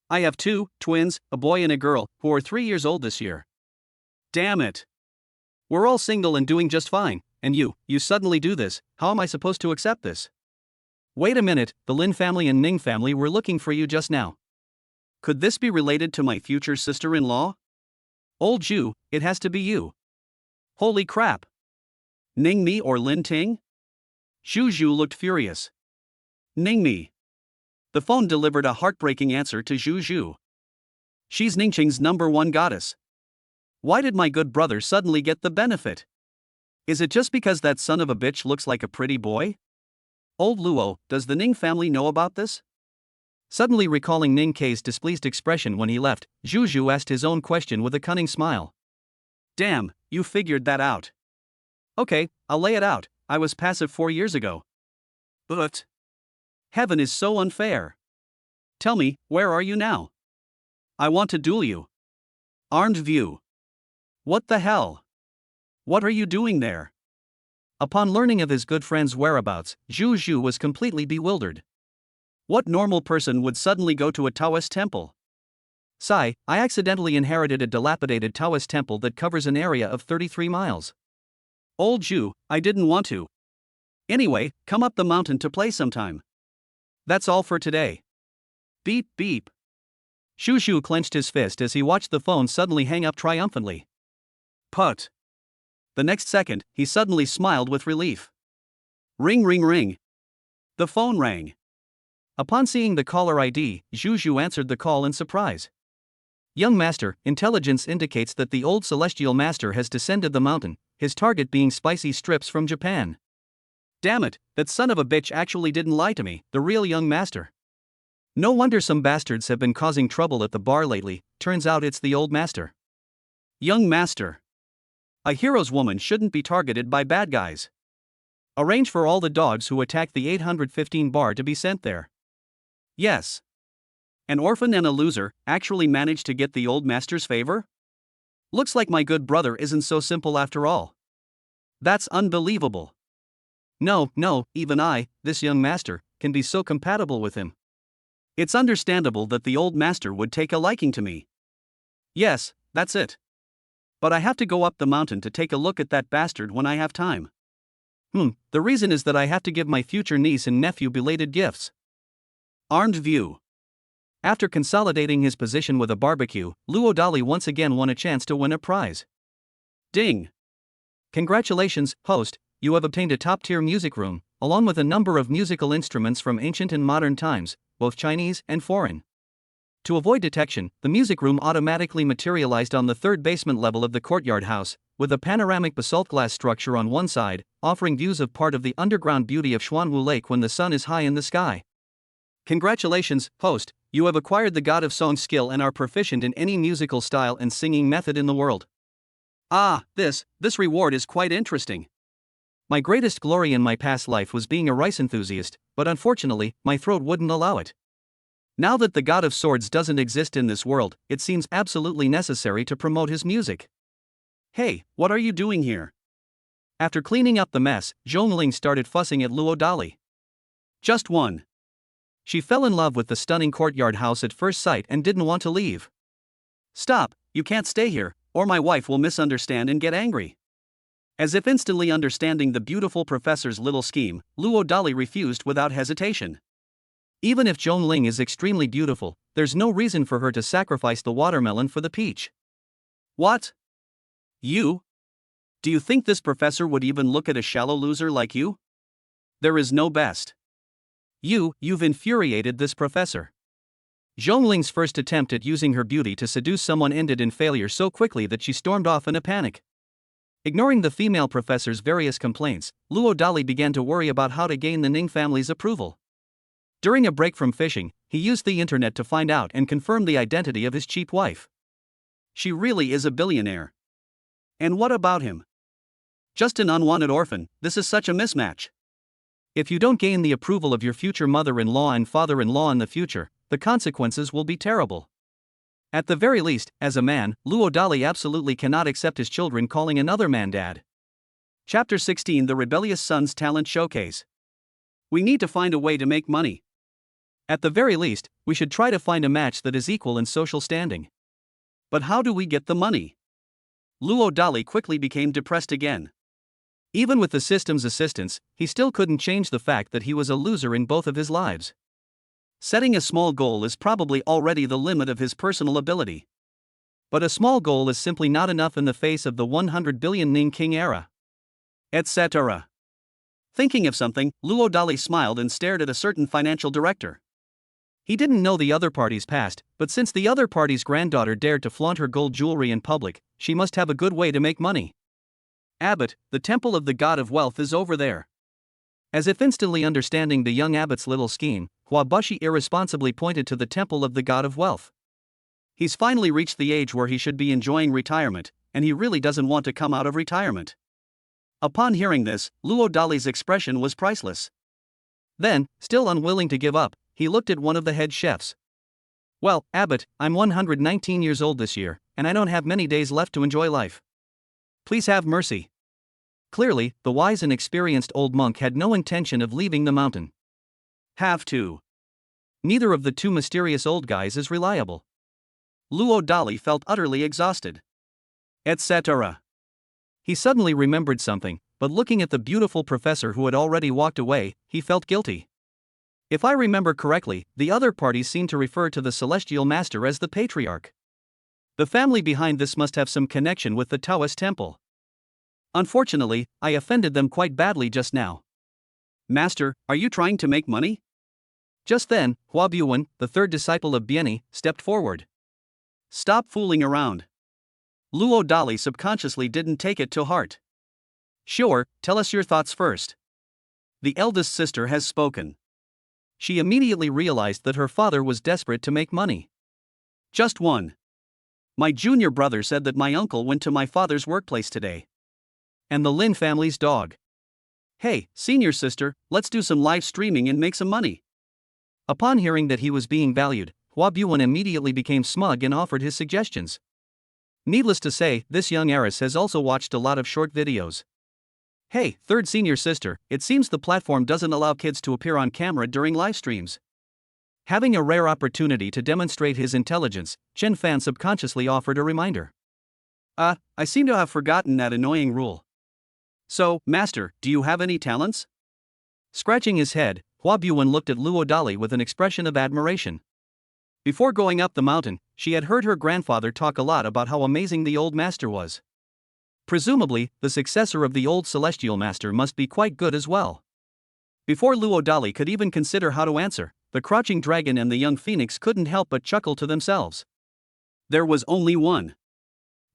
I have 2 twins, a boy and a girl, who are 3 years old this year. Damn it. We're all single and doing just fine, and you suddenly do this, how am I supposed to accept this? Wait a minute, the Lin family and Ning family were looking for you just now. Could this be related to my future sister-in-law? Old Zhu, it has to be you. Holy crap. Ning Mi or Lin Ting? Zhu Zhu looked furious. Ning Mi. The phone delivered a heartbreaking answer to Zhu Zhu. She's Ningqing's #1 goddess. Why did my good brother suddenly get the benefit? Is it just because that son of a bitch looks like a pretty boy? Old Luo, does the Ning family know about this? Suddenly recalling Ning K's displeased expression when he left, Zhu Zhu asked his own question with a cunning smile. Damn, you figured that out. Okay, I'll lay it out, I was passive 4 years ago. But heaven is so unfair. Tell me, where are you now? I want to duel you. Armed view. What the hell? What are you doing there? Upon learning of his good friend's whereabouts, Zhu Zhu was completely bewildered. What normal person would suddenly go to a Taoist temple? Sigh, I accidentally inherited a dilapidated Taoist temple that covers an area of 33 miles. Old Zhu, I didn't want to. Anyway, come up the mountain to play sometime. That's all for today. Beep beep. Zhu Zhu clenched his fist as he watched the phone suddenly hang up triumphantly. Put. The next second, he suddenly smiled with relief. Ring ring ring. The phone rang. Upon seeing the caller ID, Zhu answered the call in surprise. Young master, intelligence indicates that the old celestial master has descended the mountain, his target being spicy strips from Japan. Damn it, that son of a bitch actually didn't lie to me, the real young master. No wonder some bastards have been causing trouble at the bar lately, turns out it's the old master. Young master. A hero's woman shouldn't be targeted by bad guys. Arrange for all the dogs who attack the 815 bar to be sent there. Yes. An orphan and a loser actually managed to get the old master's favor? Looks like my good brother isn't so simple after all. That's unbelievable. No, even I, this young master, can be so compatible with him. It's understandable that the old master would take a liking to me. Yes, that's it. But I have to go up the mountain to take a look at that bastard when I have time. The reason is that I have to give my future niece and nephew belated gifts. Armed view. After consolidating his position with a barbecue, Luo Dali once again won a chance to win a prize. Ding! Congratulations, host, you have obtained a top-tier music room, along with a number of musical instruments from ancient and modern times, both Chinese and foreign. To avoid detection, the music room automatically materialized on the third basement level of the courtyard house, with a panoramic basalt glass structure on one side, offering views of part of the underground beauty of Xuanwu Lake when the sun is high in the sky. Congratulations, host, you have acquired the God of Song skill and are proficient in any musical style and singing method in the world. Ah, this reward is quite interesting. My greatest glory in my past life was being a rice enthusiast, but unfortunately, my throat wouldn't allow it. Now that the God of Swords doesn't exist in this world, it seems absolutely necessary to promote his music. Hey, what are you doing here? After cleaning up the mess, Zhongling started fussing at Luo Dali. Just one. She fell in love with the stunning courtyard house at first sight and didn't want to leave. Stop, you can't stay here, or my wife will misunderstand and get angry. As if instantly understanding the beautiful professor's little scheme, Luo Dali refused without hesitation. Even if Zhongling is extremely beautiful, there's no reason for her to sacrifice the watermelon for the peach. What? You? Do you think this professor would even look at a shallow loser like you? There is no best. You've infuriated this professor. Zhongling's first attempt at using her beauty to seduce someone ended in failure so quickly that she stormed off in a panic. Ignoring the female professor's various complaints, Luo Dali began to worry about how to gain the Ning family's approval. During a break from fishing, he used the internet to find out and confirm the identity of his cheap wife. She really is a billionaire. And what about him? Just an unwanted orphan. This is such a mismatch. If you don't gain the approval of your future mother-in-law and father-in-law in the future, the consequences will be terrible. At the very least, as a man, Luo Dali absolutely cannot accept his children calling another man dad. Chapter 16: The Rebellious Son's Talent Showcase. We need to find a way to make money. At the very least, we should try to find a match that is equal in social standing. But how do we get the money? Luo Dali quickly became depressed again. Even with the system's assistance, he still couldn't change the fact that he was a loser in both of his lives. Setting a small goal is probably already the limit of his personal ability. But a small goal is simply not enough in the face of the 100 billion Ning King era. Etc. Thinking of something, Luo Dali smiled and stared at a certain financial director. He didn't know the other party's past, but since the other party's granddaughter dared to flaunt her gold jewelry in public, she must have a good way to make money. Abbot, the temple of the god of wealth is over there. As if instantly understanding the young abbot's little scheme, Hua Bushi irresponsibly pointed to the temple of the god of wealth. He's finally reached the age where he should be enjoying retirement, and he really doesn't want to come out of retirement. Upon hearing this, Luo Dali's expression was priceless. Then, still unwilling to give up, he looked at one of the head chefs. Well, Abbot, I'm 119 years old this year, and I don't have many days left to enjoy life. Please have mercy. Clearly, the wise and experienced old monk had no intention of leaving the mountain. Have to. Neither of the two mysterious old guys is reliable. Luo Dali felt utterly exhausted. Etc. He suddenly remembered something, but looking at the beautiful professor who had already walked away, he felt guilty. If I remember correctly, the other parties seem to refer to the celestial master as the patriarch. The family behind this must have some connection with the Taoist temple. Unfortunately, I offended them quite badly just now. Master, are you trying to make money? Just then, Hua Buwen, the third disciple of Bieni, stepped forward. Stop fooling around. Luo Dali subconsciously didn't take it to heart. Sure, tell us your thoughts first. The eldest sister has spoken. She immediately realized that her father was desperate to make money. Just one. My junior brother said that my uncle went to my father's workplace today. And the Lin family's dog. Hey, senior sister, let's do some live streaming and make some money. Upon hearing that he was being valued, Hua Buwen immediately became smug and offered his suggestions. Needless to say, this young heiress has also watched a lot of short videos. Hey, third senior sister, it seems the platform doesn't allow kids to appear on camera during live streams. Having a rare opportunity to demonstrate his intelligence, Chen Fan subconsciously offered a reminder. I seem to have forgotten that annoying rule. So, master, do you have any talents? Scratching his head, Hua Buwen looked at Luo Dali with an expression of admiration. Before going up the mountain, she had heard her grandfather talk a lot about how amazing the old master was. Presumably, the successor of the old celestial master must be quite good as well. Before Luo Dali could even consider how to answer, the crouching dragon and the young phoenix couldn't help but chuckle to themselves. There was only one.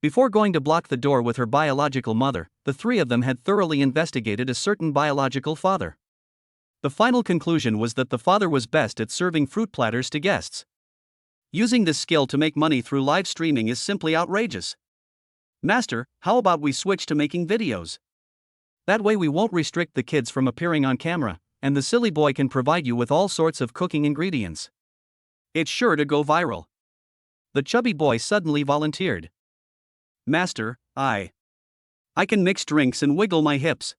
Before going to block the door with her biological mother, the three of them had thoroughly investigated a certain biological father. The final conclusion was that the father was best at serving fruit platters to guests. Using this skill to make money through live streaming is simply outrageous. Master, how about we switch to making videos? That way we won't restrict the kids from appearing on camera, and the silly boy can provide you with all sorts of cooking ingredients. It's sure to go viral. The chubby boy suddenly volunteered. Master, I can mix drinks and wiggle my hips.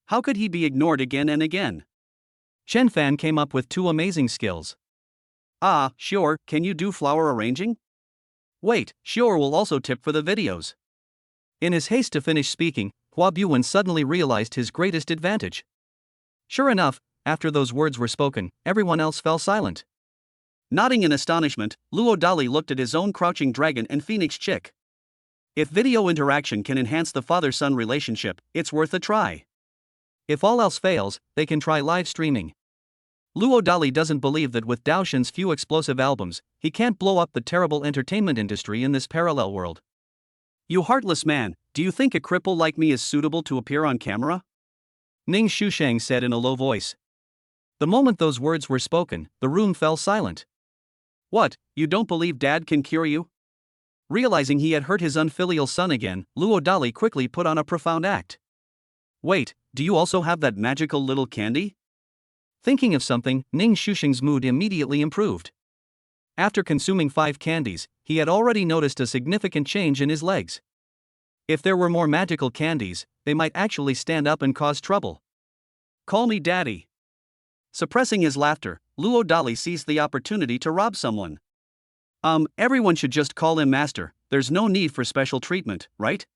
How could he be ignored again and again? Chen Fan came up with two amazing skills. Sure, can you do flower arranging? Wait, sure will also tip for the videos. In his haste to finish speaking, Hua Buwen suddenly realized his greatest advantage. Sure enough, after those words were spoken, everyone else fell silent. Nodding in astonishment, Luo Dali looked at his own crouching dragon and phoenix chick. If video interaction can enhance the father-son relationship, it's worth a try. If all else fails, they can try live streaming. Luo Dali doesn't believe that with Daoshen's few explosive albums, he can't blow up the terrible entertainment industry in this parallel world. You heartless man, do you think a cripple like me is suitable to appear on camera? Ning Shusheng said in a low voice. The moment those words were spoken, the room fell silent. What, you don't believe Dad can cure you? Realizing he had hurt his unfilial son again, Luo Dali quickly put on a profound act. Wait, do you also have that magical little candy? Thinking of something, Ning Shusheng's mood immediately improved. After consuming 5 candies, he had already noticed a significant change in his legs. If there were more magical candies, they might actually stand up and cause trouble. Call me daddy. Suppressing his laughter, Luo Dali seized the opportunity to rob someone. Everyone should just call him master, there's no need for special treatment, right?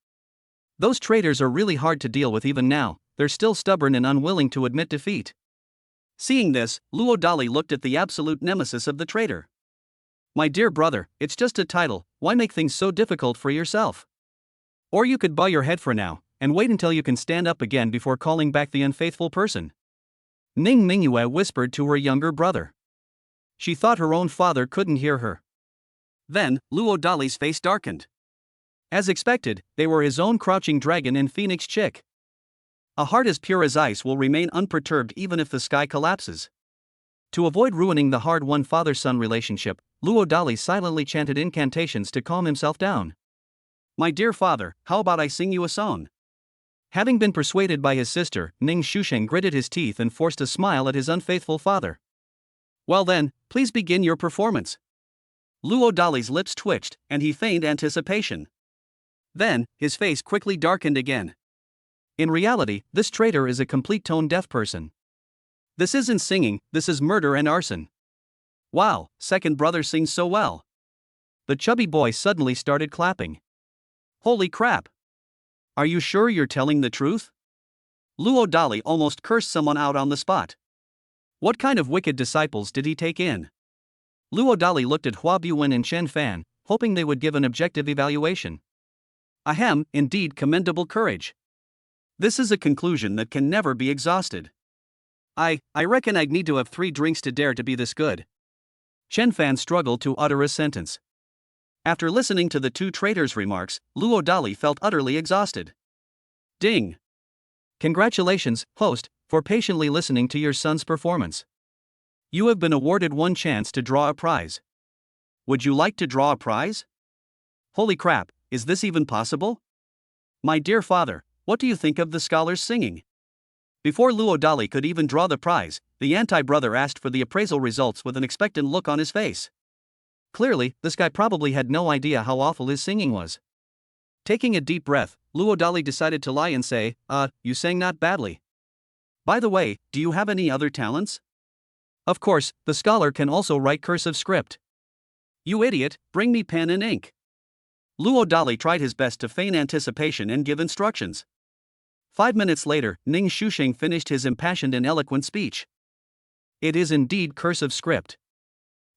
Those traitors are really hard to deal with even now, they're still stubborn and unwilling to admit defeat. Seeing this, Luo Dali looked at the absolute nemesis of the traitor. My dear brother, it's just a title, why make things so difficult for yourself? Or you could bow your head for now, and wait until you can stand up again before calling back the unfaithful person. Ning Mingyue whispered to her younger brother. She thought her own father couldn't hear her. Then, Luo Dali's face darkened. As expected, they were his own crouching dragon and phoenix chick. A heart as pure as ice will remain unperturbed even if the sky collapses. To avoid ruining the hard-won father-son relationship, Luo Dali silently chanted incantations to calm himself down. My dear father, how about I sing you a song? Having been persuaded by his sister, Ning Shusheng gritted his teeth and forced a smile at his unfaithful father. Well then, please begin your performance. Luo Dali's lips twitched, and he feigned anticipation. Then, his face quickly darkened again. In reality, this traitor is a complete tone-deaf person. This isn't singing, this is murder and arson. Wow, second brother sings so well. The chubby boy suddenly started clapping. Holy crap! Are you sure you're telling the truth? Luo Dali almost cursed someone out on the spot. What kind of wicked disciples did he take in? Luo Dali looked at Hua Buwen and Chen Fan, hoping they would give an objective evaluation. Ahem, indeed commendable courage. This is a conclusion that can never be exhausted. I reckon I'd need to have 3 drinks to dare to be this good. Chen Fan struggled to utter a sentence. After listening to the two traitors' remarks, Luo Dali felt utterly exhausted. Ding! Congratulations, host, for patiently listening to your son's performance. You have been awarded 1 chance to draw a prize. Would you like to draw a prize? Holy crap, is this even possible? My dear father, what do you think of the scholars singing? Before Luo Dali could even draw the prize, the anti-brother asked for the appraisal results with an expectant look on his face. Clearly, this guy probably had no idea how awful his singing was. Taking a deep breath, Luo Dali decided to lie and say, you sang not badly. By the way, do you have any other talents? Of course, the scholar can also write cursive script. You idiot, bring me pen and ink. Luo Dali tried his best to feign anticipation and give instructions. 5 minutes later, Ning Shusheng finished his impassioned and eloquent speech. It is indeed cursive script.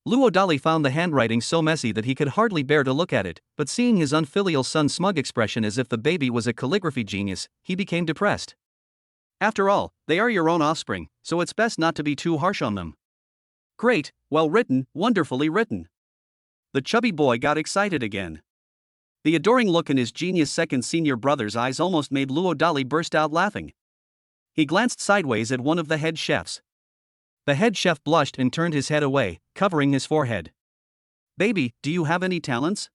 Luo Dali found the handwriting so messy that he could hardly bear to look at it, but seeing his unfilial son's smug expression as if the baby was a calligraphy genius, he became depressed. After all, they are your own offspring, so it's best not to be too harsh on them. Great, well written, wonderfully written. The chubby boy got excited again. The adoring look in his genius second senior brother's eyes almost made Luo Dali burst out laughing. He glanced sideways at one of the head chefs. The head chef blushed and turned his head away, covering his forehead. Baby, do you have any talents?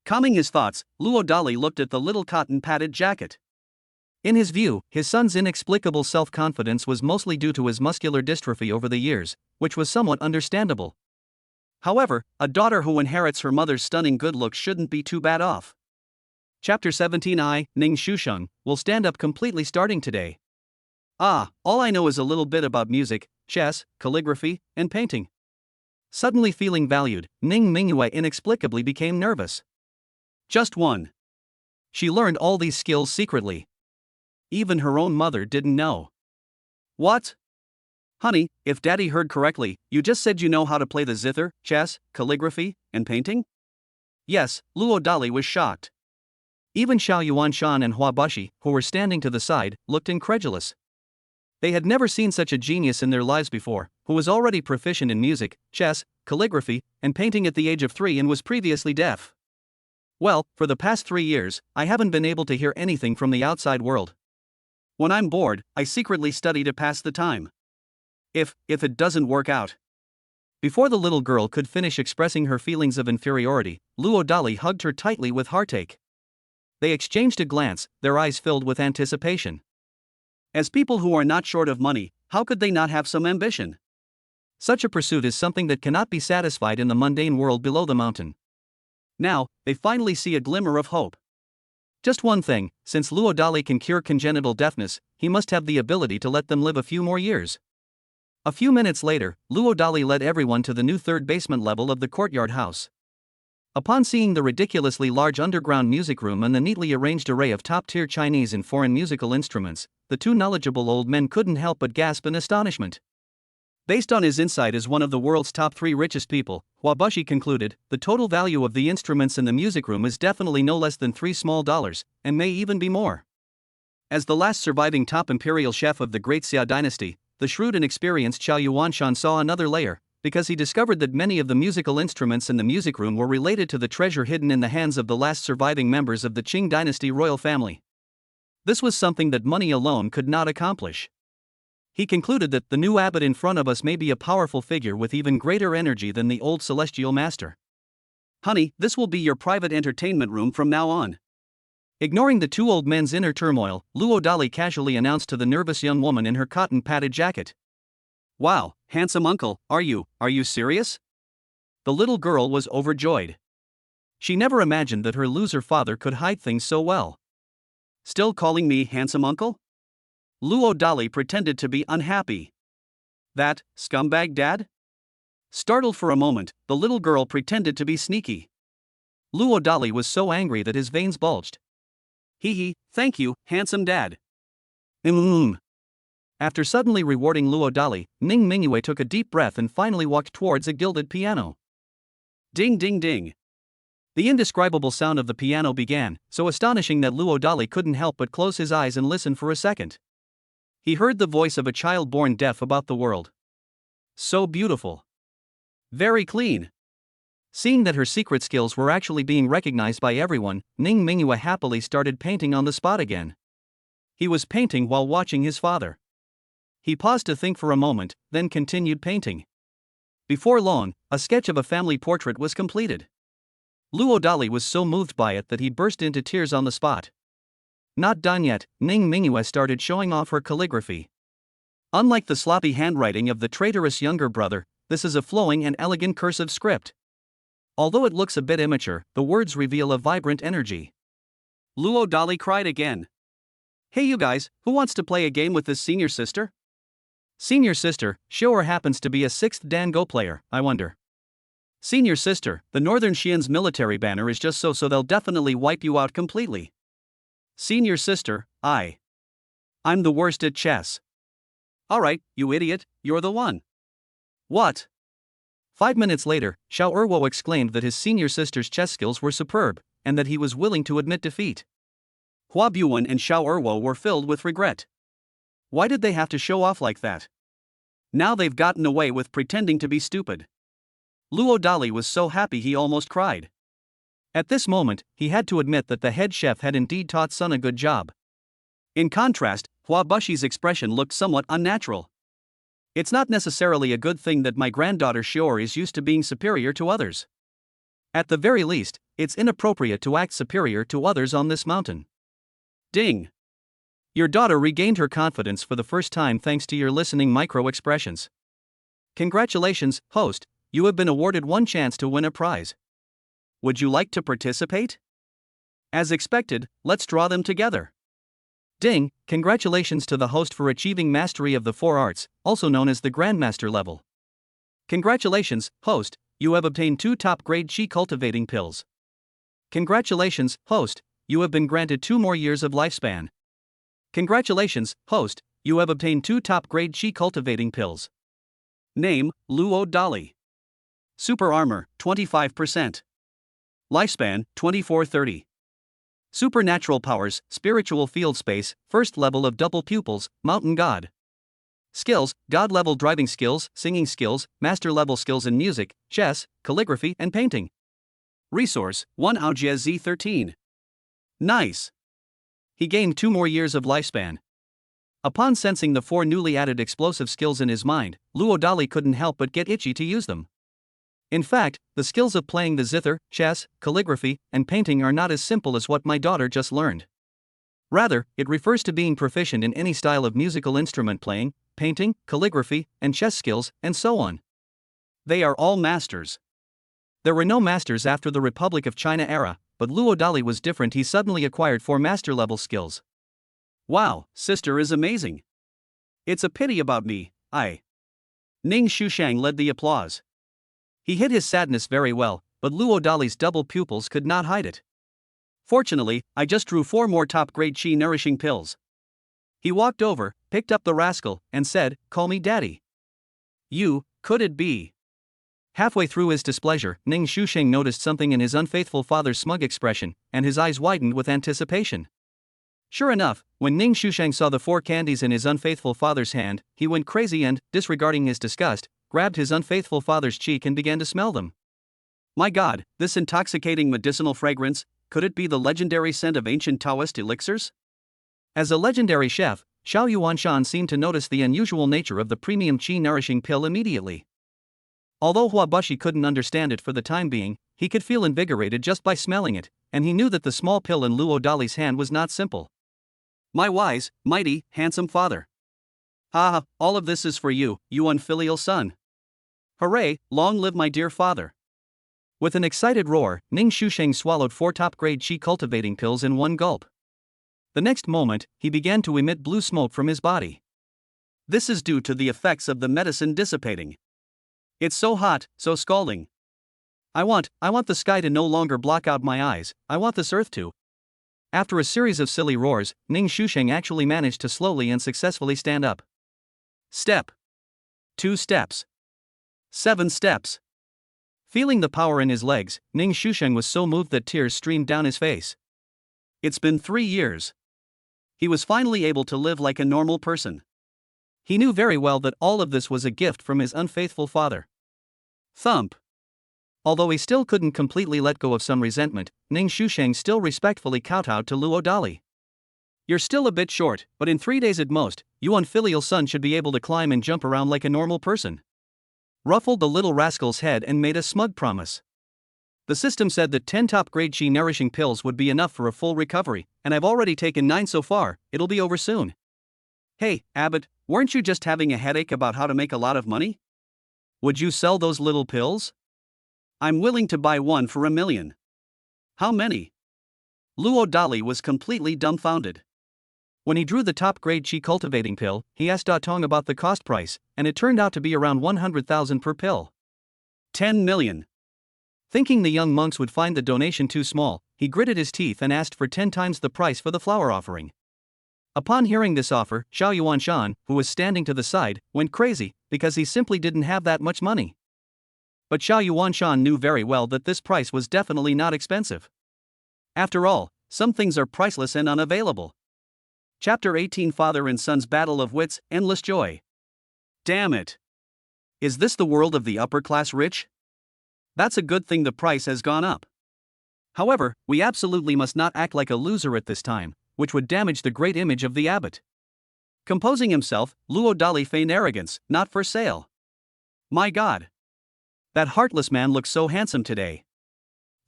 Calming his thoughts, Luo Dali looked at the little cotton-padded jacket. In his view, his son's inexplicable self-confidence was mostly due to his muscular dystrophy over the years, which was somewhat understandable. However, a daughter who inherits her mother's stunning good looks shouldn't be too bad off. Chapter 17 I, Ning Shusheng, will stand up completely starting today. All I know is a little bit about music, chess, calligraphy, and painting. Suddenly feeling valued, Ning Mingyue inexplicably became nervous. Just one. She learned all these skills secretly. Even her own mother didn't know. What? Honey, if Daddy heard correctly, you just said you know how to play the zither, chess, calligraphy, and painting? Yes, Luo Dali was shocked. Even Xiao Yuanshan and Hua Bushi, who were standing to the side, looked incredulous. They had never seen such a genius in their lives before, who was already proficient in music, chess, calligraphy, and painting at the age of 3 and was previously deaf. Well, for the past 3 years, I haven't been able to hear anything from the outside world. When I'm bored, I secretly study to pass the time. If it doesn't work out. Before the little girl could finish expressing her feelings of inferiority, Luo Dali hugged her tightly with heartache. They exchanged a glance, their eyes filled with anticipation. As people who are not short of money, how could they not have some ambition? Such a pursuit is something that cannot be satisfied in the mundane world below the mountain. Now, they finally see a glimmer of hope. Just one thing, since Luo Dali can cure congenital deafness, he must have the ability to let them live a few more years. A few minutes later, Luo Dali led everyone to the new 3rd basement level of the courtyard house. Upon seeing the ridiculously large underground music room and the neatly arranged array of top-tier Chinese and foreign musical instruments, the 2 knowledgeable old men couldn't help but gasp in astonishment. Based on his insight as one of the world's top 3 richest people, Hua Bushi concluded, the total value of the instruments in the music room is definitely no less than $3 small, and may even be more. As the last surviving top imperial chef of the Great Xia dynasty, the shrewd and experienced Xiao Yuanshan saw another layer, because he discovered that many of the musical instruments in the music room were related to the treasure hidden in the hands of the last surviving members of the Qing dynasty royal family. This was something that money alone could not accomplish. He concluded that the new abbot in front of us may be a powerful figure with even greater energy than the old celestial master. Honey, this will be your private entertainment room from now on. Ignoring the 2 old men's inner turmoil, Luo Dali casually announced to the nervous young woman in her cotton-padded jacket. Wow, handsome uncle, are you serious? The little girl was overjoyed. She never imagined that her loser father could hide things so well. Still calling me handsome uncle? Luo Dali pretended to be unhappy. That scumbag dad? Startled for a moment, the little girl pretended to be sneaky. Luo Dali was so angry that his veins bulged. Hee, thank you, handsome dad. After suddenly rewarding Luo Dali, Ning Mingyue took a deep breath and finally walked towards a gilded piano. Ding ding ding. The indescribable sound of the piano began, so astonishing that Luo Dali couldn't help but close his eyes and listen for a second. He heard the voice of a child born deaf about the world. So beautiful. Very clean. Seeing that her secret skills were actually being recognized by everyone, Ning Mingyue happily started painting on the spot again. He was painting while watching his father. He paused to think for a moment, then continued painting. Before long, a sketch of a family portrait was completed. Luo Dali was so moved by it that he burst into tears on the spot. Not done yet, Ning Mingyue started showing off her calligraphy. Unlike the sloppy handwriting of the traitorous younger brother, this is a flowing and elegant cursive script. Although it looks a bit immature, the words reveal a vibrant energy. Luo Dali cried again. Hey you guys, who wants to play a game with this senior sister? Senior sister, sure happens to be a 6th Dan Go player, I wonder. Senior sister, the Northern Xian's military banner is just so they'll definitely wipe you out completely. Senior sister, I'm the worst at chess. Alright, you idiot, you're the one. What? 5 minutes later, Xiao Erwo exclaimed that his senior sister's chess skills were superb, and that he was willing to admit defeat. Hua Buwen and Xiao Erwo were filled with regret. Why did they have to show off like that? Now they've gotten away with pretending to be stupid. Luo Dali was so happy he almost cried. At this moment, he had to admit that the head chef had indeed taught Sun a good job. In contrast, Hua Bushi's expression looked somewhat unnatural. It's not necessarily a good thing that my granddaughter Shior is used to being superior to others. At the very least, it's inappropriate to act superior to others on this mountain. Ding! Your daughter regained her confidence for the first time thanks to your listening micro-expressions. Congratulations, host, you have been awarded one chance to win a prize. Would you like to participate? As expected, let's draw them together. Ding, congratulations to the host for achieving mastery of the 4 arts, also known as the Grandmaster level. Congratulations, host, you have obtained 2 top-grade Qi cultivating pills. Congratulations, host, you have been granted 2 more years of lifespan. Congratulations, host, you have obtained 2 top-grade Qi cultivating pills. Name, Luo Dali. Super Armor, 25%. Lifespan, 2430. Supernatural powers, spiritual field space, 1st level of double pupils, mountain god. Skills, god level driving skills, singing skills, master level skills in music, chess, calligraphy and painting. Resource, 1 Aojia Z13. Nice. He gained 2 more years of lifespan. Upon sensing the 4 newly added explosive skills in his mind, Luo Dali couldn't help but get itchy to use them. In fact, the skills of playing the zither, chess, calligraphy, and painting are not as simple as what my daughter just learned. Rather, it refers to being proficient in any style of musical instrument playing, painting, calligraphy, and chess skills, and so on. They are all masters. There were no masters after the Republic of China era, but Luo Dali was different. He suddenly acquired 4 master-level skills. Wow, sister is amazing. It's a pity about me, Ning Shushang led the applause. He hid his sadness very well, but Luo Dali's double pupils could not hide it. Fortunately, I just drew 4 more top-grade Qi nourishing pills. He walked over, picked up the rascal, and said, "Call me daddy." You, could it be? Halfway through his displeasure, Ning Shusheng noticed something in his unfaithful father's smug expression, and his eyes widened with anticipation. Sure enough, when Ning Shusheng saw the 4 candies in his unfaithful father's hand, he went crazy and, disregarding his disgust, grabbed his unfaithful father's cheek and began to smell them. My God, this intoxicating medicinal fragrance, could it be the legendary scent of ancient Taoist elixirs? As a legendary chef, Xiao Yuanshan seemed to notice the unusual nature of the premium Qi nourishing pill immediately. Although Hua Bushi couldn't understand it for the time being, he could feel invigorated just by smelling it, and he knew that the small pill in Luo Dali's hand was not simple. My wise, mighty, handsome father. Ah, all of this is for you, you unfilial son. Hooray, long live my dear father. With an excited roar, Ning Shusheng swallowed 4 top-grade Qi cultivating pills in one gulp. The next moment, he began to emit blue smoke from his body. This is due to the effects of the medicine dissipating. It's so hot, so scalding. I want the sky to no longer block out my eyes, I want this earth to. After a series of silly roars, Ning Shusheng actually managed to slowly and successfully stand up. Step. 2 steps. 7 steps. Feeling the power in his legs, Ning Shusheng was so moved that tears streamed down his face. It's been 3 years. He was finally able to live like a normal person. He knew very well that all of this was a gift from his unfaithful father. Thump. Although he still couldn't completely let go of some resentment, Ning Shusheng still respectfully kowtowed to Luo Dali. You're still a bit short, but in 3 days at most, you unfilial son should be able to climb and jump around like a normal person. Ruffled the little rascal's head and made a smug promise. The system said that 10 top-grade Qi nourishing pills would be enough for a full recovery, and I've already taken 9 so far, it'll be over soon. Hey, Abbott, weren't you just having a headache about how to make a lot of money? Would you sell those little pills? I'm willing to buy one for $1 million. How many? Luo Dali was completely dumbfounded. When he drew the top-grade Qi cultivating pill, he asked Da Tong about the cost price, and it turned out to be around 100,000 per pill. 10 million. Thinking the young monks would find the donation too small, he gritted his teeth and asked for 10 times the price for the flower offering. Upon hearing this offer, Xiao Yuanshan, who was standing to the side, went crazy, because he simply didn't have that much money. But Xiao Yuanshan knew very well that this price was definitely not expensive. After all, some things are priceless and unavailable. Chapter 18 Father and Son's Battle of Wits, Endless Joy. Damn it. Is this the world of the upper-class rich? That's a good thing the price has gone up. However, we absolutely must not act like a loser at this time, which would damage the great image of the abbot. Composing himself, Luo Dali feigned arrogance, not for sale. My God. That heartless man looks so handsome today.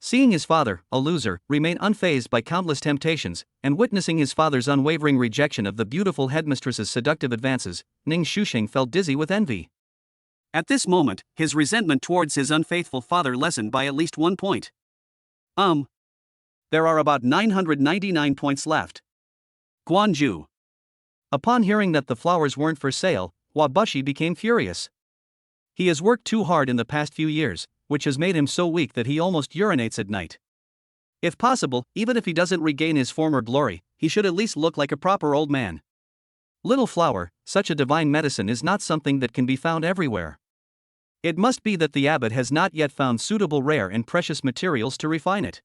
Seeing his father, a loser, remain unfazed by countless temptations, and witnessing his father's unwavering rejection of the beautiful headmistress's seductive advances, Ning Shusheng felt dizzy with envy. At this moment, his resentment towards his unfaithful father lessened by at least 1 point. There are about 999 points left. Guanju. Upon hearing that the flowers weren't for sale, Wabushi became furious. He has worked too hard in the past few years, which has made him so weak that he almost urinates at night. If possible, even if he doesn't regain his former glory, he should at least look like a proper old man. Little flower, such a divine medicine is not something that can be found everywhere. It must be that the abbot has not yet found suitable rare and precious materials to refine it.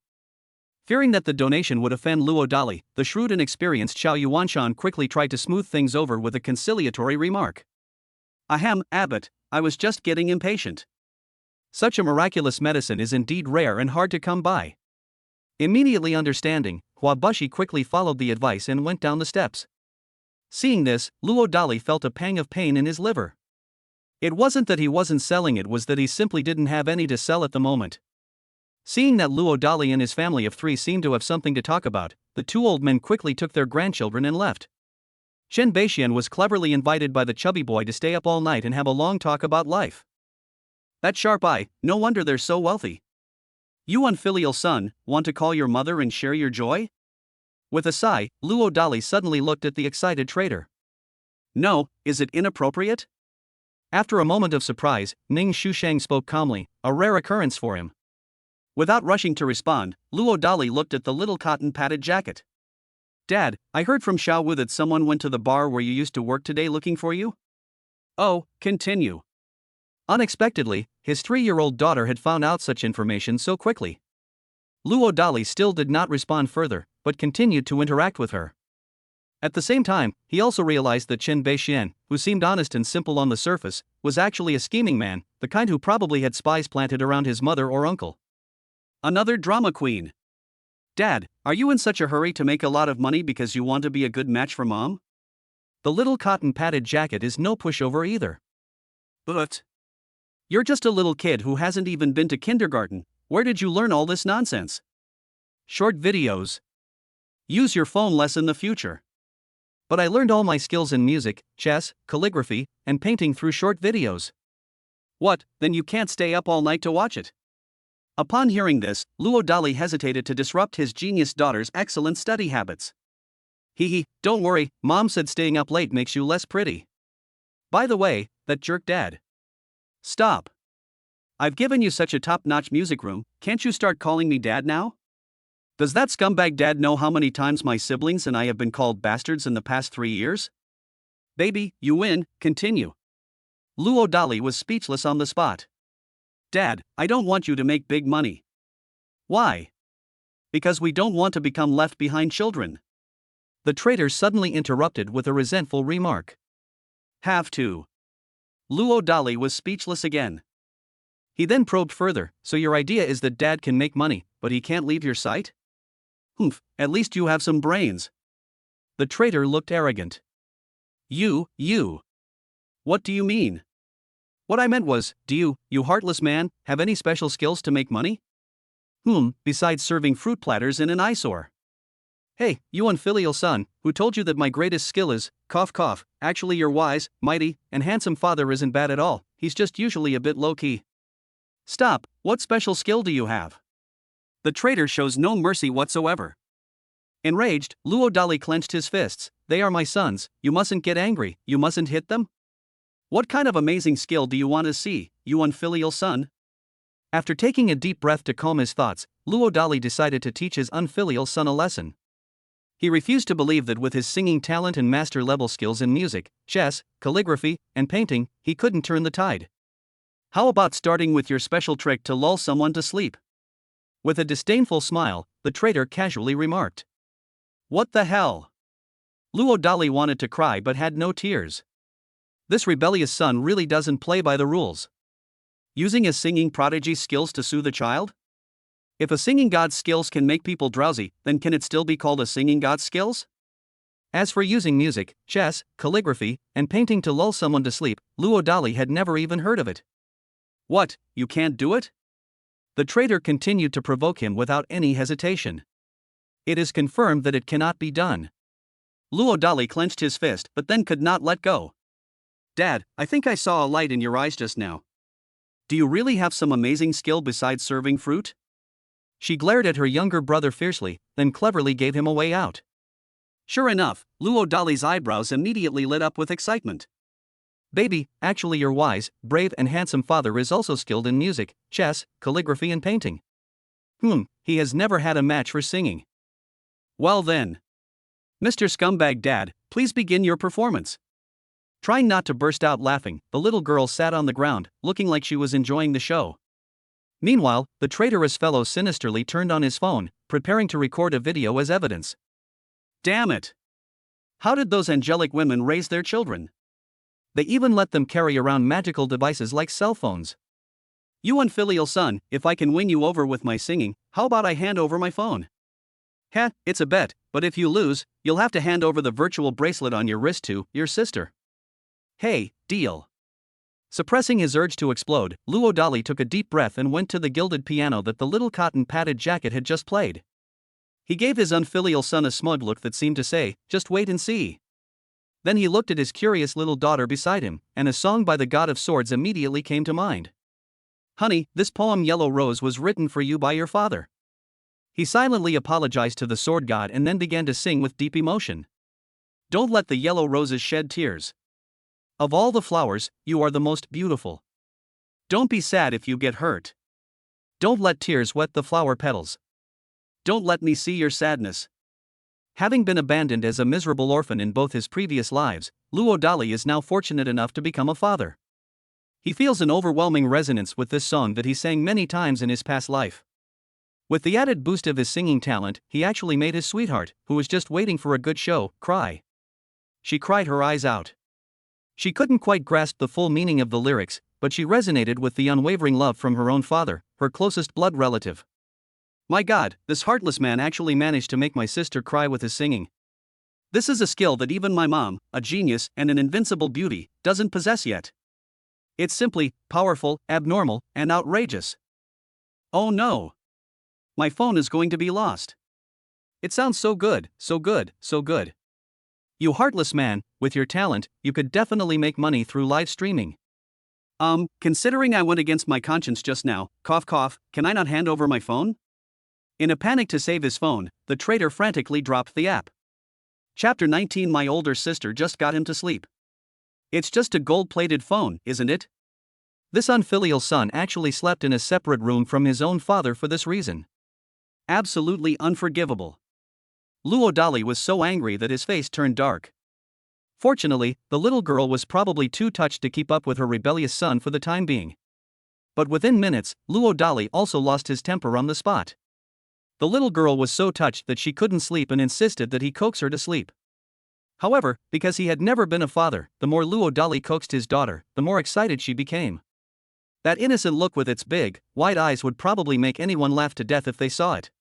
Fearing that the donation would offend Luo Dali, the shrewd and experienced Xiao Yuanshan quickly tried to smooth things over with a conciliatory remark. Ahem, abbot, I was just getting impatient. Such a miraculous medicine is indeed rare and hard to come by. Immediately understanding, Wabushi quickly followed the advice and went down the steps. Seeing this, Luo Dali felt a pang of pain in his liver. It wasn't that he wasn't selling, it was that he simply didn't have any to sell at the moment. Seeing that Luo Dali and his family of 3 seemed to have something to talk about, the 2 old men quickly took their grandchildren and left. Chen Beixian was cleverly invited by the chubby boy to stay up all night and have a long talk about life. That sharp eye, no wonder they're so wealthy. You unfilial son, want to call your mother and share your joy? With a sigh, Luo Dali suddenly looked at the excited trader. No, is it inappropriate? After a moment of surprise, Ning Shusheng spoke calmly, a rare occurrence for him. Without rushing to respond, Luo Dali looked at the little cotton-padded jacket. Dad, I heard from Xiao Wu that someone went to the bar where you used to work today looking for you? Oh, continue. Unexpectedly, his 3-year-old daughter had found out such information so quickly. Luo Dali still did not respond further, but continued to interact with her. At the same time, he also realized that Chen Beixian, who seemed honest and simple on the surface, was actually a scheming man, the kind who probably had spies planted around his mother or uncle. Another drama queen. Dad, are you in such a hurry to make a lot of money because you want to be a good match for Mom? The little cotton-padded jacket is no pushover either. But you're just a little kid who hasn't even been to kindergarten. Where did you learn all this nonsense? Short videos. Use your phone less in the future. But I learned all my skills in music, chess, calligraphy, and painting through short videos. What, then you can't stay up all night to watch it? Upon hearing this, Luo Dali hesitated to disrupt his genius daughter's excellent study habits. Don't worry, Mom said staying up late makes you less pretty. By the way, that jerk dad. Stop. I've given you such a top-notch music room, can't you start calling me dad now? Does that scumbag dad know how many times my siblings and I have been called bastards in the past 3 years? Baby, you win, continue. Luo Dali was speechless on the spot. Dad, I don't want you to make big money. Why? Because we don't want to become left behind children. The trader suddenly interrupted with a resentful remark. Have to. Luo Dali was speechless again. He then probed further, so your idea is that dad can make money, but he can't leave your sight? Humph, at least you have some brains. The traitor looked arrogant. You. What do you mean? What I meant was, do you heartless man, have any special skills to make money? Besides serving fruit platters in an eyesore. Hey, you unfilial son, who told you that my greatest skill is, cough cough, actually your wise, mighty, and handsome father isn't bad at all, he's just usually a bit low-key. Stop, what special skill do you have? The traitor shows no mercy whatsoever. Enraged, Luo Dali clenched his fists. They are my sons, you mustn't get angry, you mustn't hit them? What kind of amazing skill do you want to see, you unfilial son? After taking a deep breath to calm his thoughts, Luo Dali decided to teach his unfilial son a lesson. He refused to believe that with his singing talent and master-level skills in music, chess, calligraphy, and painting, he couldn't turn the tide. How about starting with your special trick to lull someone to sleep? With a disdainful smile, the traitor casually remarked. What the hell? Luo Dali wanted to cry but had no tears. This rebellious son really doesn't play by the rules. Using his singing prodigy's skills to soothe a child? If a singing god's skills can make people drowsy, then can it still be called a singing god's skills? As for using music, chess, calligraphy, and painting to lull someone to sleep, Luo Dali had never even heard of it. What, you can't do it? The traitor continued to provoke him without any hesitation. It is confirmed that it cannot be done. Luo Dali clenched his fist but then could not let go. Dad, I think I saw a light in your eyes just now. Do you really have some amazing skill besides serving fruit? She glared at her younger brother fiercely, then cleverly gave him a way out. Sure enough, Luo Dali's eyebrows immediately lit up with excitement. Baby, actually your wise, brave and handsome father is also skilled in music, chess, calligraphy and painting. He has never had a match for singing. Well then. Mr. Scumbag Dad, please begin your performance. Trying not to burst out laughing, the little girl sat on the ground, looking like she was enjoying the show. Meanwhile, the traitorous fellow sinisterly turned on his phone, preparing to record a video as evidence. Damn it! How did those angelic women raise their children? They even let them carry around magical devices like cell phones. You unfilial son, if I can win you over with my singing, how about I hand over my phone? Heh, it's a bet, but if you lose, you'll have to hand over the virtual bracelet on your wrist to your sister. Hey, deal. Suppressing his urge to explode, Luo Dali took a deep breath and went to the gilded piano that the little cotton-padded jacket had just played. He gave his unfilial son a smug look that seemed to say, just wait and see. Then he looked at his curious little daughter beside him, and a song by the God of Swords immediately came to mind. Honey, this poem Yellow Rose was written for you by your father. He silently apologized to the sword god and then began to sing with deep emotion. Don't let the yellow roses shed tears. Of all the flowers, you are the most beautiful. Don't be sad if you get hurt. Don't let tears wet the flower petals. Don't let me see your sadness. Having been abandoned as a miserable orphan in both his previous lives, Luo Dali is now fortunate enough to become a father. He feels an overwhelming resonance with this song that he sang many times in his past life. With the added boost of his singing talent, he actually made his sweetheart, who was just waiting for a good show, cry. She cried her eyes out. She couldn't quite grasp the full meaning of the lyrics, but she resonated with the unwavering love from her own father, her closest blood relative. My God, this heartless man actually managed to make my sister cry with his singing. This is a skill that even my mom, a genius and an invincible beauty, doesn't possess yet. It's simply powerful, abnormal, and outrageous. Oh no! My phone is going to be lost. It sounds so good, so good, so good. You heartless man, with your talent, you could definitely make money through live streaming. Considering I went against my conscience just now, cough cough, can I not hand over my phone? In a panic to save his phone, the traitor frantically dropped the app. Chapter 19. My older sister just got him to sleep. It's just a gold-plated phone, isn't it? This unfilial son actually slept in a separate room from his own father for this reason. Absolutely unforgivable. Luo Dali was so angry that his face turned dark. Fortunately, the little girl was probably too touched to keep up with her rebellious son for the time being. But within minutes, Luo Dali also lost his temper on the spot. The little girl was so touched that she couldn't sleep and insisted that he coax her to sleep. However, because he had never been a father, the more Luo Dali coaxed his daughter, the more excited she became. That innocent look with its big, wide eyes would probably make anyone laugh to death if they saw it.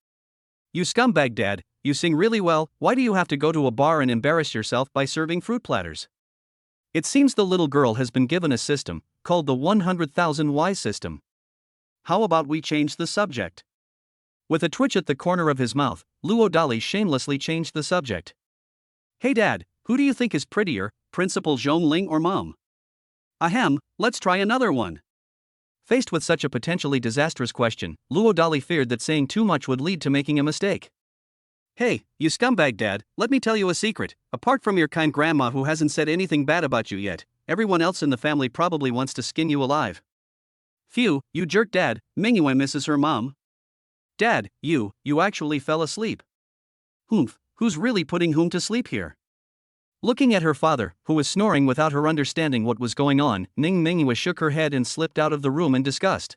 "You scumbag, Dad, you sing really well, why do you have to go to a bar and embarrass yourself by serving fruit platters?" It seems the little girl has been given a system, called the 100,000 whys system. How about we change the subject? With a twitch at the corner of his mouth, Luo Dali shamelessly changed the subject. "Hey Dad, who do you think is prettier, Principal Zhongling or Mom?" "Ahem, let's try another one." Faced with such a potentially disastrous question, Luo Dali feared that saying too much would lead to making a mistake. "Hey, you scumbag Dad, let me tell you a secret. Apart from your kind grandma who hasn't said anything bad about you yet, everyone else in the family probably wants to skin you alive." "Phew, you jerk Dad, Mingyue misses her mom." "Dad, you actually fell asleep." "Humph, who's really putting whom to sleep here?" Looking at her father, who was snoring without her understanding what was going on, Ning Mingyue shook her head and slipped out of the room in disgust.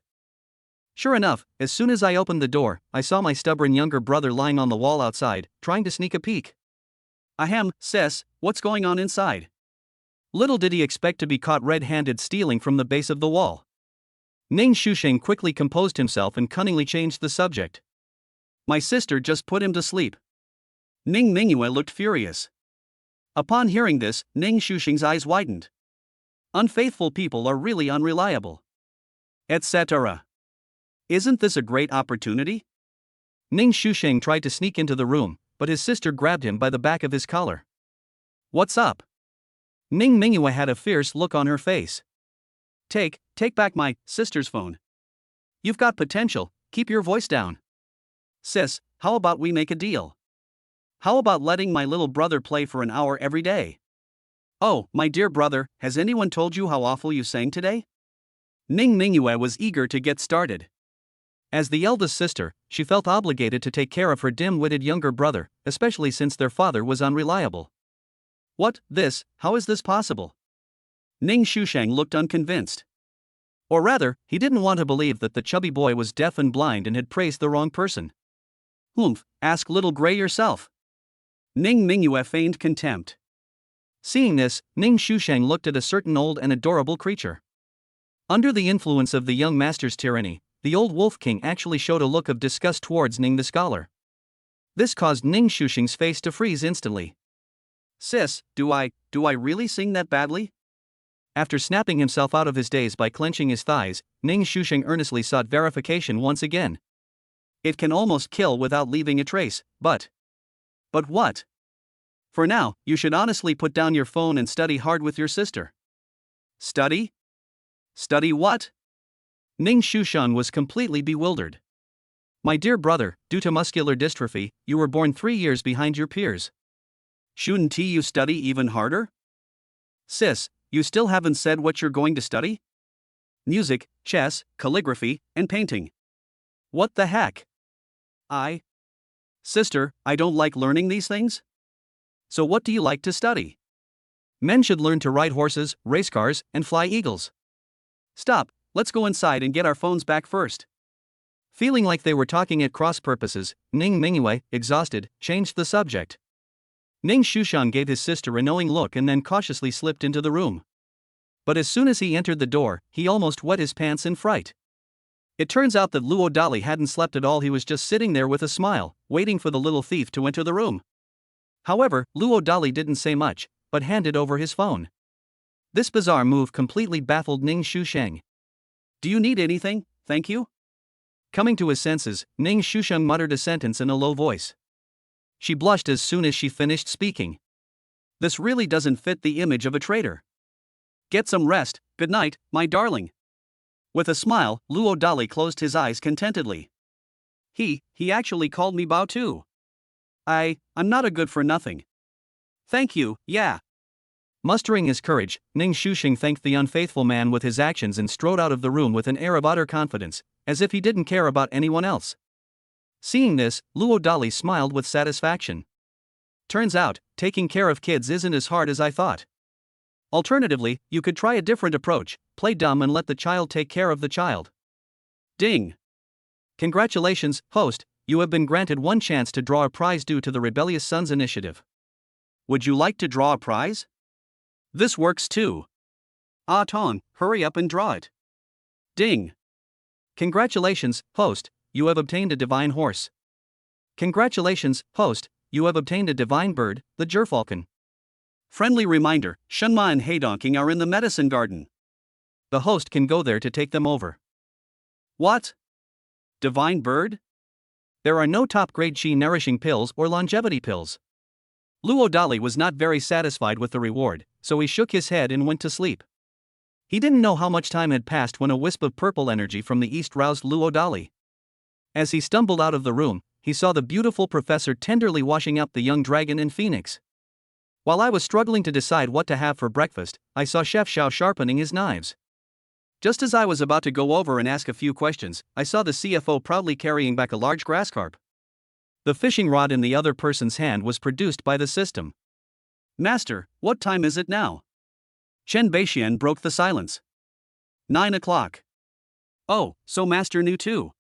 Sure enough, as soon as I opened the door, I saw my stubborn younger brother lying on the wall outside, trying to sneak a peek. "Ahem, sis, what's going on inside?" Little did he expect to be caught red-handed stealing from the base of the wall. Ning Shusheng quickly composed himself and cunningly changed the subject. "My sister just put him to sleep." Ning Mingyue looked furious. Upon hearing this, Ning Shusheng's eyes widened. Unfaithful people are really unreliable. Etc. Isn't this a great opportunity? Ning Shusheng tried to sneak into the room, but his sister grabbed him by the back of his collar. "What's up?" Ning Mingyue had a fierce look on her face. Take back my sister's phone. You've got potential, keep your voice down." "Sis, how about we make a deal? How about letting my little brother play for an hour every day?" "Oh, my dear brother, has anyone told you how awful you sang today?" Ning Mingyue was eager to get started. As the eldest sister, she felt obligated to take care of her dim-witted younger brother, especially since their father was unreliable. How is this possible?" Ning Shusheng looked unconvinced. Or rather, he didn't want to believe that the chubby boy was deaf and blind and had praised the wrong person. "Humph, ask little Gray yourself." Ning Mingyue feigned contempt. Seeing this, Ning Shusheng looked at a certain old and adorable creature. Under the influence of the young master's tyranny, the old wolf king actually showed a look of disgust towards Ning the scholar. This caused Ning Shusheng's face to freeze instantly. "Sis, do I really sing that badly?" After snapping himself out of his daze by clenching his thighs, Ning Shusheng earnestly sought verification once again. "It can almost kill without leaving a trace, but what? For now, you should honestly put down your phone and study hard with your sister." "Study? Study what?" Ning Shusheng was completely bewildered. "My dear brother, due to muscular dystrophy, you were born 3 years behind your peers. Shouldn't you study even harder?" "Sis, you still haven't said what you're going to study?" "Music, chess, calligraphy, and painting." "What the heck?" Sister, I don't like learning these things." "So what do you like to study?" "Men should learn to ride horses, race cars, and fly eagles." "Stop, let's go inside and get our phones back first." Feeling like they were talking at cross purposes, Ning Mingyue, exhausted, changed the subject. Ning Shusheng gave his sister a knowing look and then cautiously slipped into the room. But as soon as he entered the door, he almost wet his pants in fright. It turns out that Luo Dali hadn't slept at all, he was just sitting there with a smile, waiting for the little thief to enter the room. However, Luo Dali didn't say much, but handed over his phone. This bizarre move completely baffled Ning Shusheng. "Do you need anything, thank you?" Coming to his senses, Ning Shusheng muttered a sentence in a low voice. She blushed as soon as she finished speaking. This really doesn't fit the image of a traitor. "Get some rest, good night, my darling." With a smile, Luo Dali closed his eyes contentedly. He actually called me Bao too. I'm not a good for nothing. "Thank you, yeah." Mustering his courage, Ning Shusheng thanked the unfaithful man with his actions and strode out of the room with an air of utter confidence, as if he didn't care about anyone else. Seeing this, Luo Dali smiled with satisfaction. Turns out, taking care of kids isn't as hard as I thought. Alternatively, you could try a different approach, play dumb and let the child take care of the child. Ding! Congratulations, host, you have been granted one chance to draw a prize due to the Rebellious Sons initiative. Would you like to draw a prize? This works too. Ah Ton, hurry up and draw it. Ding. Congratulations, host, you have obtained a divine horse. Congratulations, host, you have obtained a divine bird, the gerfalcon. Friendly reminder, Shunma and Heidonking are in the medicine garden. The host can go there to take them over. What? Divine bird? There are no top-grade chi nourishing pills or longevity pills. Luo Dali was not very satisfied with the reward, so he shook his head and went to sleep. He didn't know how much time had passed when a wisp of purple energy from the east roused Luo Dali. As he stumbled out of the room, he saw the beautiful professor tenderly washing up the young dragon and phoenix. While I was struggling to decide what to have for breakfast, I saw Chef Xiao sharpening his knives. Just as I was about to go over and ask a few questions, I saw the CFO proudly carrying back a large grass carp. The fishing rod in the other person's hand was produced by the system. Master, what time is it now? Chen Beixian broke the silence. 9 o'clock. Oh, so Master knew too.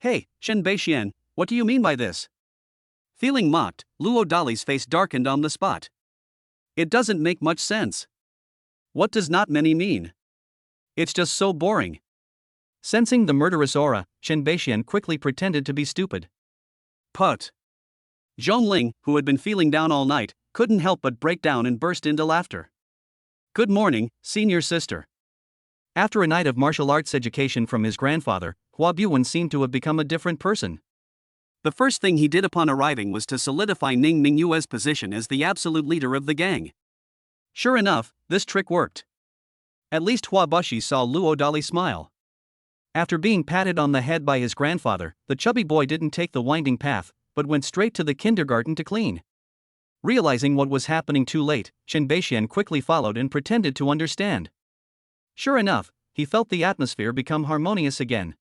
Hey, Chen Beixian, what do you mean by this? Feeling mocked, Luo Dali's face darkened on the spot. It doesn't make much sense. What does not many mean? It's just so boring. Sensing the murderous aura, Chen Beixian quickly pretended to be stupid. Put. Zhongling, who had been feeling down all night, couldn't help but break down and burst into laughter. Good morning, senior sister. After a night of martial arts education from his grandfather, Hua Buwen seemed to have become a different person. The first thing he did upon arriving was to solidify Ning Mingyue's position as the absolute leader of the gang. Sure enough, this trick worked. At least Hua Bushi saw Luo Dali smile. After being patted on the head by his grandfather, the chubby boy didn't take the winding path, but went straight to the kindergarten to clean. Realizing what was happening too late, Chen Beixian quickly followed and pretended to understand. Sure enough, he felt the atmosphere become harmonious again.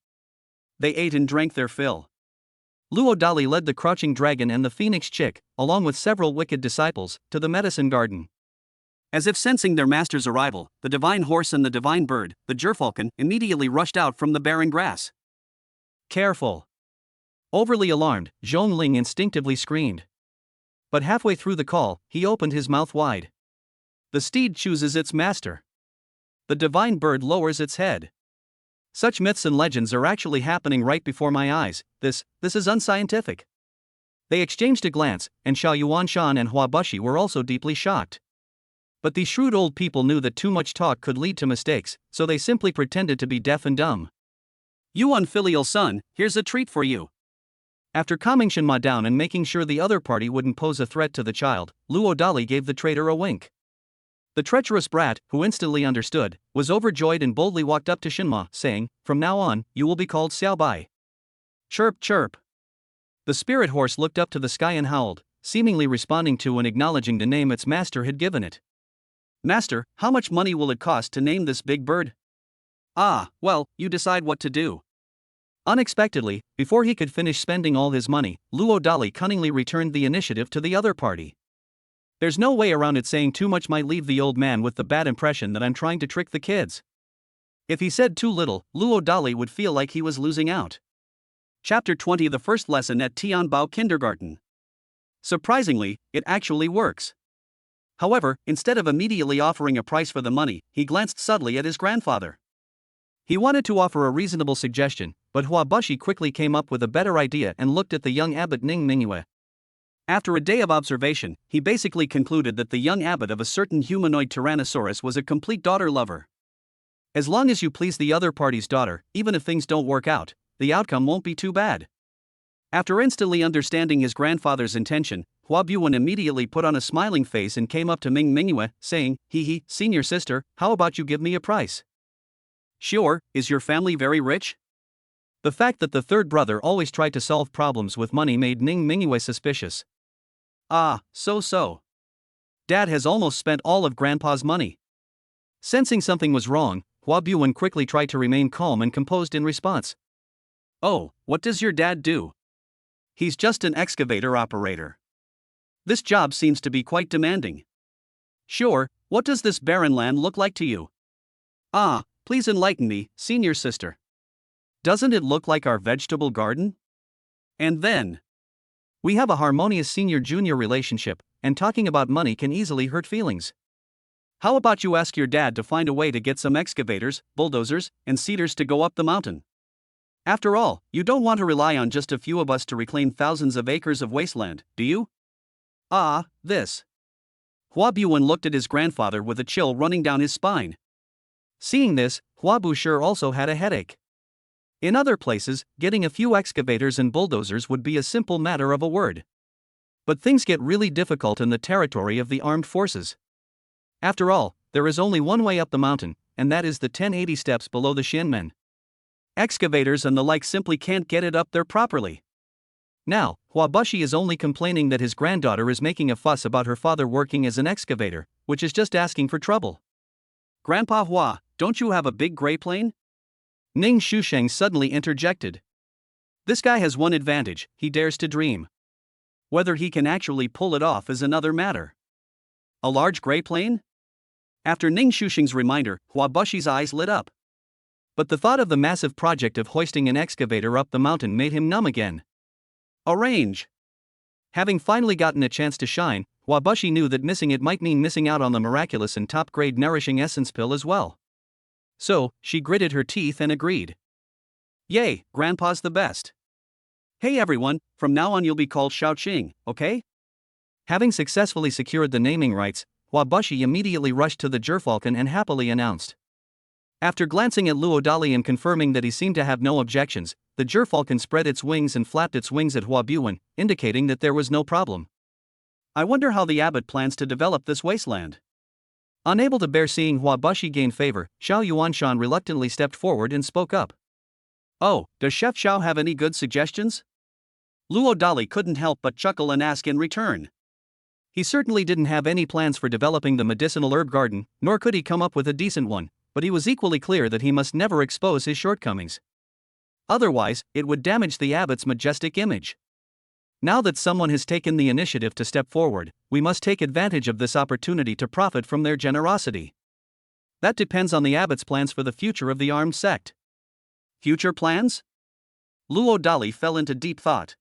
They ate and drank their fill. Luo Dali led the crouching dragon and the phoenix chick, along with several wicked disciples, to the medicine garden. As if sensing their master's arrival, the divine horse and the divine bird, the gerfalcon, immediately rushed out from the barren grass. Careful! Overly alarmed, Zhongling instinctively screamed. But halfway through the call, he opened his mouth wide. The steed chooses its master. The divine bird lowers its head. Such myths and legends are actually happening right before my eyes. This is unscientific. They exchanged a glance, and Xiao Yuanshan and Hua Bushi were also deeply shocked. But these shrewd old people knew that too much talk could lead to mistakes, so they simply pretended to be deaf and dumb. You unfilial son, here's a treat for you. After calming Shenma down and making sure the other party wouldn't pose a threat to the child, Luo Dali gave the traitor a wink. The treacherous brat, who instantly understood, was overjoyed and boldly walked up to Shenma, saying, "From now on, you will be called Xiao Bai." Chirp chirp. The spirit horse looked up to the sky and howled, seemingly responding to and acknowledging the name its master had given it. Master, how much money will it cost to name this big bird? Ah, well, you decide what to do. Unexpectedly, before he could finish spending all his money, Luo Dali cunningly returned the initiative to the other party. There's no way around it, saying too much might leave the old man with the bad impression that I'm trying to trick the kids. If he said too little, Luo Dali would feel like he was losing out. Chapter 20, the first lesson at Tianbao Kindergarten. Surprisingly, it actually works. However, instead of immediately offering a price for the money, he glanced subtly at his grandfather. He wanted to offer a reasonable suggestion, but Hua Bushi quickly came up with a better idea and looked at the young abbot Ning Mingyue. After a day of observation, he basically concluded that the young abbot of a certain humanoid tyrannosaurus was a complete daughter lover. As long as you please the other party's daughter, even if things don't work out, the outcome won't be too bad. After instantly understanding his grandfather's intention, Hua Buwen immediately put on a smiling face and came up to Ning Mingyue, saying, "Hee, senior sister, how about you give me a price?" Sure, is your family very rich? The fact that the third brother always tried to solve problems with money made Ning Mingyue suspicious. Ah, so. Dad has almost spent all of Grandpa's money. Sensing something was wrong, Hua Buwen quickly tried to remain calm and composed in response. Oh, what does your dad do? He's just an excavator operator. This job seems to be quite demanding. Sure, what does this barren land look like to you? Ah, please enlighten me, senior sister. Doesn't it look like our vegetable garden? And then, we have a harmonious senior-junior relationship, and talking about money can easily hurt feelings. How about you ask your dad to find a way to get some excavators, bulldozers, and seeders to go up the mountain? After all, you don't want to rely on just a few of us to reclaim thousands of acres of wasteland, do you? Ah, this. Hua Buwen looked at his grandfather with a chill running down his spine. Seeing this, Hua Bushi also had a headache. In other places, getting a few excavators and bulldozers would be a simple matter of a word. But things get really difficult in the territory of the armed forces. After all, there is only one way up the mountain, and that is the 1080 steps below the Xianmen. Excavators and the like simply can't get it up there properly. Now, Huabushi is only complaining that his granddaughter is making a fuss about her father working as an excavator, which is just asking for trouble. Grandpa Hua, don't you have a big gray plane? Ning Shusheng suddenly interjected. This guy has one advantage, he dares to dream. Whether he can actually pull it off is another matter. A large gray plane? After Ning Shusheng's reminder, Huabushi's eyes lit up. But the thought of the massive project of hoisting an excavator up the mountain made him numb again. Arrange. Having finally gotten a chance to shine, Huabushi knew that missing it might mean missing out on the miraculous and top-grade nourishing essence pill as well. So, she gritted her teeth and agreed. Yay, Grandpa's the best. Hey everyone, from now on you'll be called Shaoqing, okay? Having successfully secured the naming rights, Huabushi immediately rushed to the Gerfalcon and happily announced. After glancing at Luodali and confirming that he seemed to have no objections, the Gerfalcon spread its wings and flapped its wings at Hua Buwen, indicating that there was no problem. I wonder how the abbot plans to develop this wasteland. Unable to bear seeing Huabushi gain favor, Xiao Yuanshan reluctantly stepped forward and spoke up. Oh, does Chef Xiao have any good suggestions? Luodali couldn't help but chuckle and ask in return. He certainly didn't have any plans for developing the medicinal herb garden, nor could he come up with a decent one, but he was equally clear that he must never expose his shortcomings. Otherwise, it would damage the abbot's majestic image. Now that someone has taken the initiative to step forward, we must take advantage of this opportunity to profit from their generosity. That depends on the abbot's plans for the future of the armed sect. Future plans? Luodali fell into deep thought.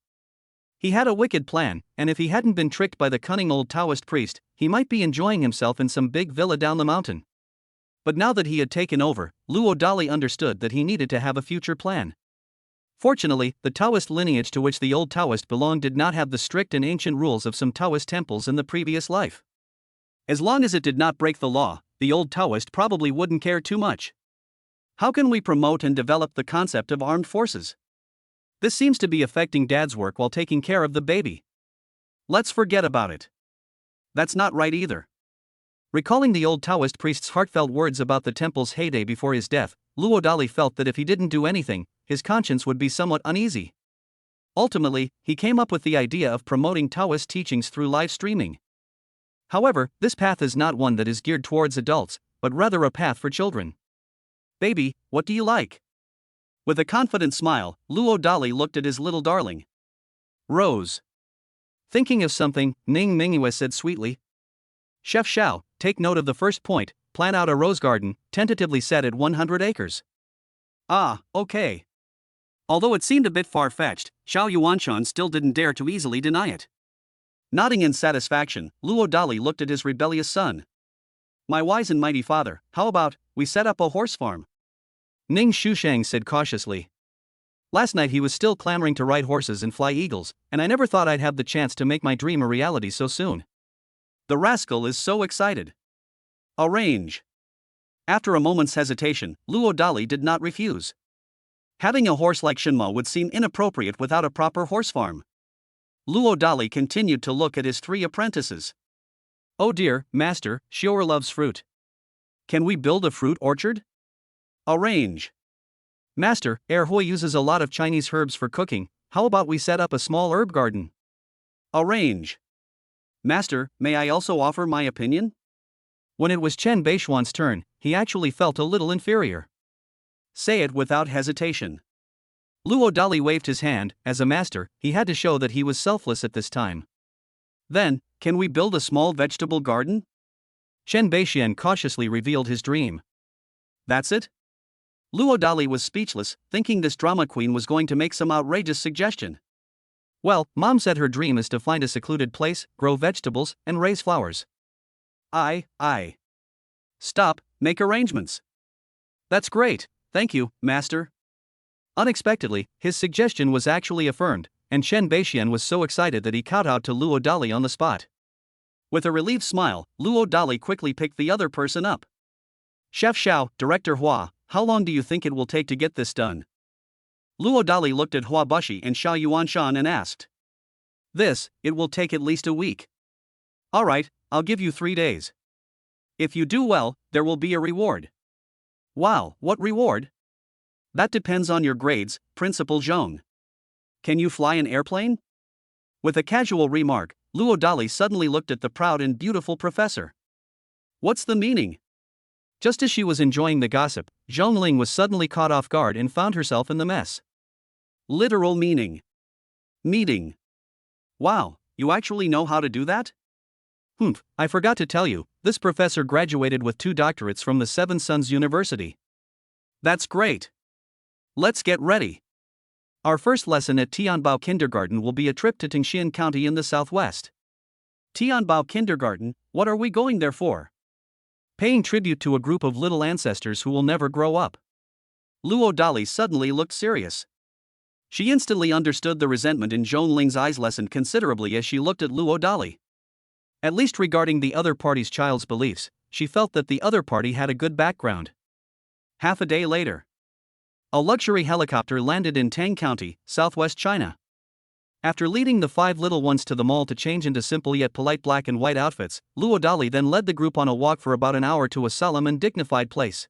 He had a wicked plan, and if he hadn't been tricked by the cunning old Taoist priest, he might be enjoying himself in some big villa down the mountain. But now that he had taken over, Luodali understood that he needed to have a future plan. Fortunately, the Taoist lineage to which the old Taoist belonged did not have the strict and ancient rules of some Taoist temples in the previous life. As long as it did not break the law, the old Taoist probably wouldn't care too much. How can we promote and develop the concept of armed forces? This seems to be affecting Dad's work while taking care of the baby. Let's forget about it. That's not right either. Recalling the old Taoist priest's heartfelt words about the temple's heyday before his death, Luodali felt that if he didn't do anything, his conscience would be somewhat uneasy. Ultimately, he came up with the idea of promoting Taoist teachings through live streaming. However, this path is not one that is geared towards adults, but rather a path for children. Baby, what do you like? With a confident smile, Luodali looked at his little darling. Rose. Thinking of something, Ning Mingyue said sweetly. Chef Xiao, take note of the first point, plan out a rose garden, tentatively set at 100 acres. Ah, okay. Although it seemed a bit far-fetched, Xiao Yuanshan still didn't dare to easily deny it. Nodding in satisfaction, Luodali looked at his rebellious son. My wise and mighty father, how about, we set up a horse farm? Ning Shusheng said cautiously. Last night he was still clamoring to ride horses and fly eagles, and I never thought I'd have the chance to make my dream a reality so soon. The rascal is so excited. Arrange. After a moment's hesitation, Luodali did not refuse. Having a horse like Shinma would seem inappropriate without a proper horse farm. Luodali continued to look at his 3 apprentices. Oh dear, master, Xior loves fruit. Can we build a fruit orchard? Arrange. Master, Erhui uses a lot of Chinese herbs for cooking, how about we set up a small herb garden? Arrange. Master, may I also offer my opinion? When it was Chen Beishuan's turn, he actually felt a little inferior. Say it without hesitation. Luodali waved his hand. As a master, he had to show that he was selfless at this time. Then, can we build a small vegetable garden? Chen Beixian cautiously revealed his dream. That's it? Luodali was speechless, thinking this drama queen was going to make some outrageous suggestion. Well, Mom said her dream is to find a secluded place, grow vegetables, and raise flowers. I. Stop, make arrangements. That's great, thank you, Master. Unexpectedly, his suggestion was actually affirmed, and Chen Beixian was so excited that he kowtowed to Luo Dali on the spot. With a relieved smile, Luo Dali quickly picked the other person up. Chef Xiao, Director Hua, how long do you think it will take to get this done? Luo Dali looked at Hua Bushi and Xiao Yuanshan and asked. It will take at least a week. Alright, I'll give you 3 days. If you do well, there will be a reward. Wow, what reward? That depends on your grades, Principal Zhong. Can you fly an airplane? With a casual remark, Luo Dali suddenly looked at the proud and beautiful professor. What's the meaning? Just as she was enjoying the gossip, Zhong Ling was suddenly caught off guard and found herself in the mess. Literal meaning. Meeting. Wow, you actually know how to do that? I forgot to tell you, this professor graduated with 2 doctorates from the Seven Sons University. That's great. Let's get ready. Our first lesson at Tianbao Kindergarten will be a trip to Tingxian County in the southwest. Tianbao Kindergarten, what are we going there for? Paying tribute to a group of little ancestors who will never grow up. Luo Dali suddenly looked serious. She instantly understood the resentment in Zhong Ling's eyes lessened considerably as she looked at Luo Dali. At least regarding the other party's child's beliefs, she felt that the other party had a good background. Half a day later, a luxury helicopter landed in Tang County, southwest China. After leading the 5 little ones to the mall to change into simple yet polite black and white outfits, Luo Dali then led the group on a walk for about an hour to a solemn and dignified place.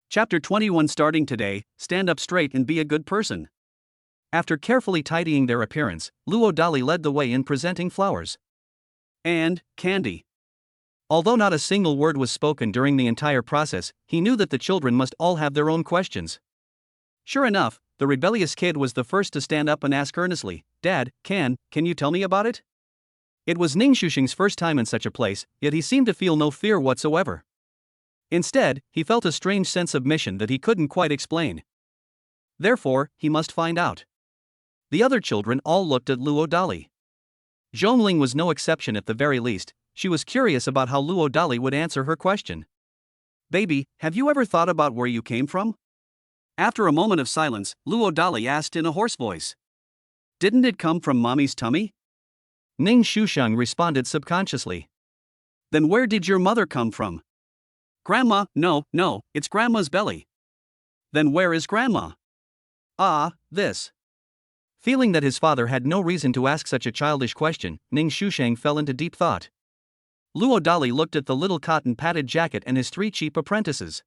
Chapter 21 starting today, stand up straight and be a good person. After carefully tidying their appearance, Luo Dali led the way in presenting flowers and candy. Although not a single word was spoken during the entire process, he knew that the children must all have their own questions. Sure enough, the rebellious kid was the first to stand up and ask earnestly, Dad, can you tell me about it? It was Ning Shuxing's first time in such a place, yet he seemed to feel no fear whatsoever. Instead, he felt a strange sense of mission that he couldn't quite explain. Therefore, he must find out. The other children all looked at Luo Dali. Zhong Ling was no exception at the very least. She was curious about how Luo Dali would answer her question. Baby, have you ever thought about where you came from? After a moment of silence, Luo Dali asked in a hoarse voice. Didn't it come from Mommy's tummy? Ning Shusheng responded subconsciously. Then where did your mother come from? Grandma, no, it's Grandma's belly. Then where is Grandma? This. Feeling that his father had no reason to ask such a childish question, Ning Shusheng fell into deep thought. Luo Dali looked at the little cotton-padded jacket and his 3 cheap apprentices.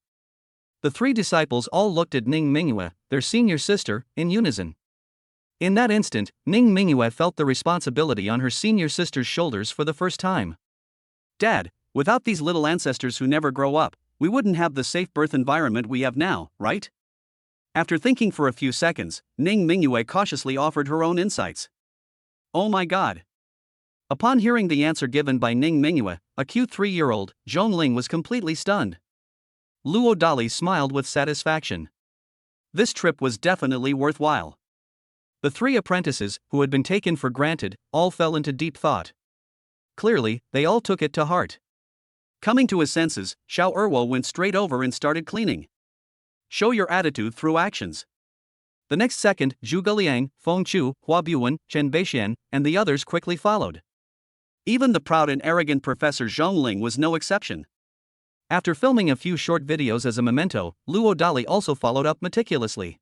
The 3 disciples all looked at Ning Mingyue, their senior sister, in unison. In that instant, Ning Mingyue felt the responsibility on her senior sister's shoulders for the first time. Dad, without these little ancestors who never grow up, we wouldn't have the safe birth environment we have now, right? After thinking for a few seconds, Ning Mingyue cautiously offered her own insights. Oh my God. Upon hearing the answer given by Ning Mingyue, a cute 3-year-old, Zhong Ling was completely stunned. Luo Dali smiled with satisfaction. This trip was definitely worthwhile. The 3 apprentices, who had been taken for granted, all fell into deep thought. Clearly, they all took it to heart. Coming to his senses, Xiao Erwo went straight over and started cleaning. Show your attitude through actions. The next second, Zhu Guliang, Feng Chu, Hua Buwen, Chen Beixian, and the others quickly followed. Even the proud and arrogant Professor Zhong Ling was no exception. After filming a few short videos as a memento, Luo Dali also followed up meticulously.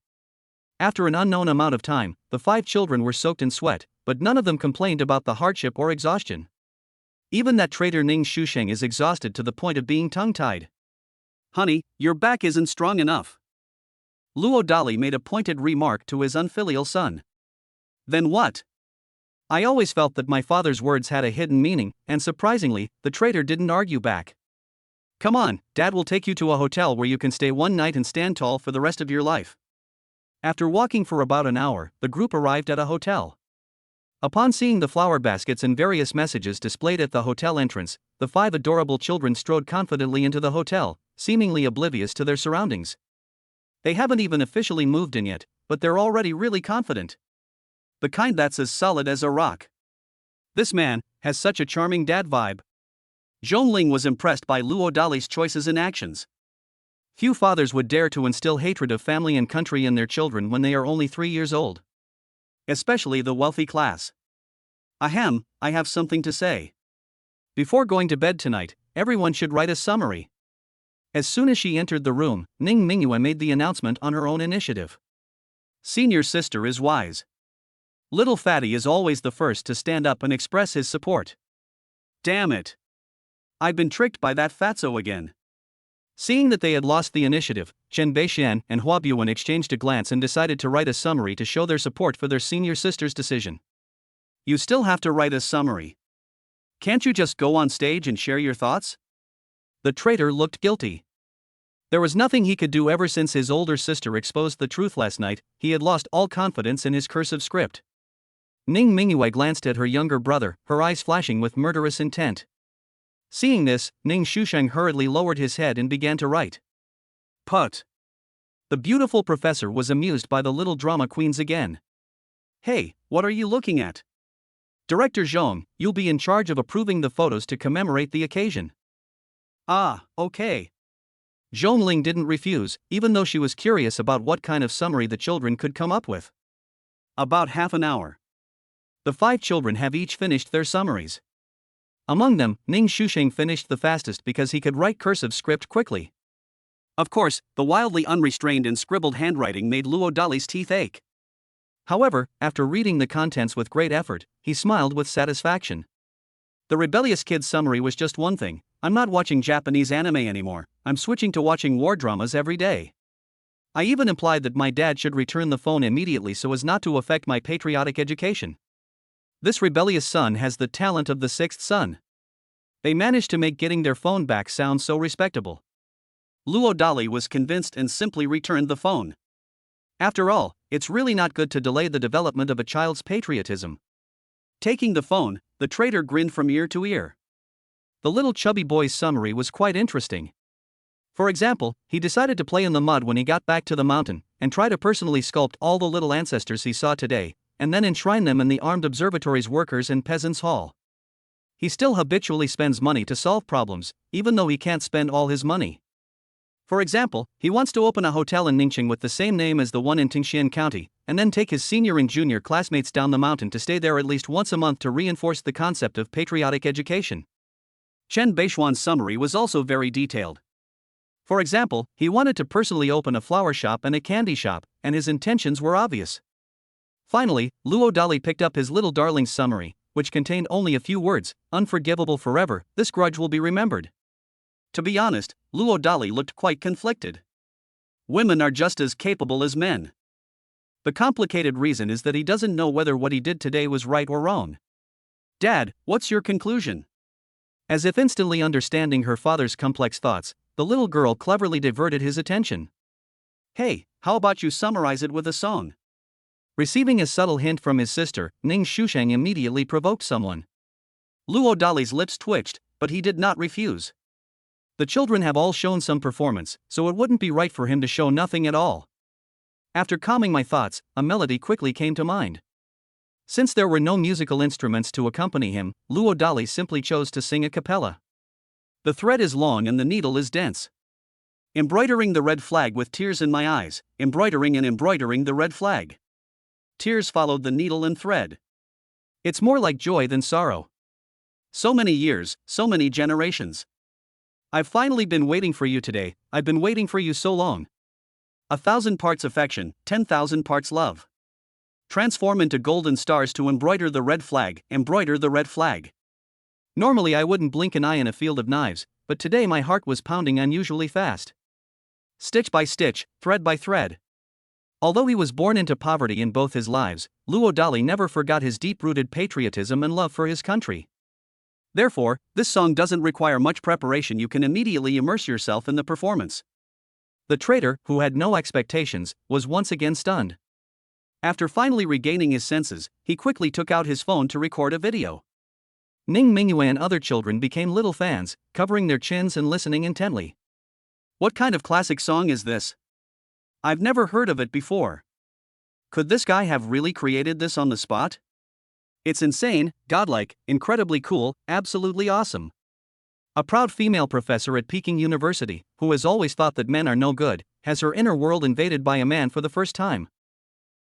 After an unknown amount of time, the 5 children were soaked in sweat, but none of them complained about the hardship or exhaustion. Even that traitor Ning Shusheng is exhausted to the point of being tongue-tied. Honey, your back isn't strong enough. Luo Dali made a pointed remark to his unfilial son. Then what? I always felt that my father's words had a hidden meaning, and surprisingly, the traitor didn't argue back. Come on, Dad will take you to a hotel where you can stay one night and stand tall for the rest of your life. After walking for about an hour, the group arrived at a hotel. Upon seeing the flower baskets and various messages displayed at the hotel entrance, the 5 adorable children strode confidently into the hotel, seemingly oblivious to their surroundings. They haven't even officially moved in yet, but they're already really confident. The kind that's as solid as a rock. This man has such a charming dad vibe. Zhongling was impressed by Luo Dali's choices and actions. Few fathers would dare to instill hatred of family and country in their children when they are only 3 years old. Especially the wealthy class. Ahem, I have something to say. Before going to bed tonight, everyone should write a summary. As soon as she entered the room, Ning Mingyue made the announcement on her own initiative. Senior sister is wise. Little fatty is always the first to stand up and express his support. Damn it. I've been tricked by that fatso again. Seeing that they had lost the initiative, Chen Beixian and Hua Buwen exchanged a glance and decided to write a summary to show their support for their senior sister's decision. You still have to write a summary. Can't you just go on stage and share your thoughts? The traitor looked guilty. There was nothing he could do ever since his older sister exposed the truth last night. He had lost all confidence in his cursive script. Ning Mingyue glanced at her younger brother, her eyes flashing with murderous intent. Seeing this, Ning Shusheng hurriedly lowered his head and began to write. Put. The beautiful professor was amused by the little drama queens again. Hey, what are you looking at? Director Zhong, you'll be in charge of approving the photos to commemorate the occasion. Ah, okay. Zhongling didn't refuse, even though she was curious about what kind of summary the children could come up with. About half an hour. The 5 children have each finished their summaries. Among them, Ning Shusheng finished the fastest because he could write cursive script quickly. Of course, the wildly unrestrained and scribbled handwriting made Luo Dali's teeth ache. However, after reading the contents with great effort, he smiled with satisfaction. The rebellious kid's summary was just one thing: I'm not watching Japanese anime anymore, I'm switching to watching war dramas every day. I even implied that my dad should return the phone immediately so as not to affect my patriotic education. This rebellious son has the talent of the 6th son. They managed to make getting their phone back sound so respectable. Luo Dali was convinced and simply returned the phone. After all, it's really not good to delay the development of a child's patriotism. Taking the phone, the traitor grinned from ear to ear. The little chubby boy's summary was quite interesting. For example, he decided to play in the mud when he got back to the mountain, and try to personally sculpt all the little ancestors he saw today, and then enshrine them in the armed observatory's workers' and peasants' hall. He still habitually spends money to solve problems, even though he can't spend all his money. For example, he wants to open a hotel in Ningxing with the same name as the one in Tingxian County, and then take his senior and junior classmates down the mountain to stay there at least once a month to reinforce the concept of patriotic education. Chen Beixuan's summary was also very detailed. For example, he wanted to personally open a flower shop and a candy shop, and his intentions were obvious. Finally, Luo Dali picked up his little darling's summary, which contained only a few words: unforgivable forever, this grudge will be remembered. To be honest, Luo Dali looked quite conflicted. Women are just as capable as men. The complicated reason is that he doesn't know whether what he did today was right or wrong. Dad, what's your conclusion? As if instantly understanding her father's complex thoughts, the little girl cleverly diverted his attention. Hey, how about you summarize it with a song? Receiving a subtle hint from his sister, Ning Shusheng immediately provoked someone. Luo Dali's lips twitched, but he did not refuse. The children have all shown some performance, so it wouldn't be right for him to show nothing at all. After calming my thoughts, a melody quickly came to mind. Since there were no musical instruments to accompany him, Luo Dali simply chose to sing a cappella. The thread is long and the needle is dense. Embroidering the red flag with tears in my eyes, embroidering and embroidering the red flag. Tears followed the needle and thread. It's more like joy than sorrow. So many years, so many generations. I've finally been waiting for you today, I've been waiting for you so long. 1,000 parts affection, 10,000 parts love. Transform into golden stars to embroider the red flag, embroider the red flag. Normally I wouldn't blink an eye in a field of knives, but today my heart was pounding unusually fast. Stitch by stitch, thread by thread. Although he was born into poverty in both his lives, Luo Dali never forgot his deep-rooted patriotism and love for his country. Therefore, this song doesn't require much preparation, you can immediately immerse yourself in the performance. The traitor, who had no expectations, was once again stunned. After finally regaining his senses, he quickly took out his phone to record a video. Ning Mingyue and other children became little fans, covering their chins and listening intently. What kind of classic song is this? I've never heard of it before. Could this guy have really created this on the spot? It's insane, godlike, incredibly cool, absolutely awesome. A proud female professor at Peking University, who has always thought that men are no good, has her inner world invaded by a man for the first time.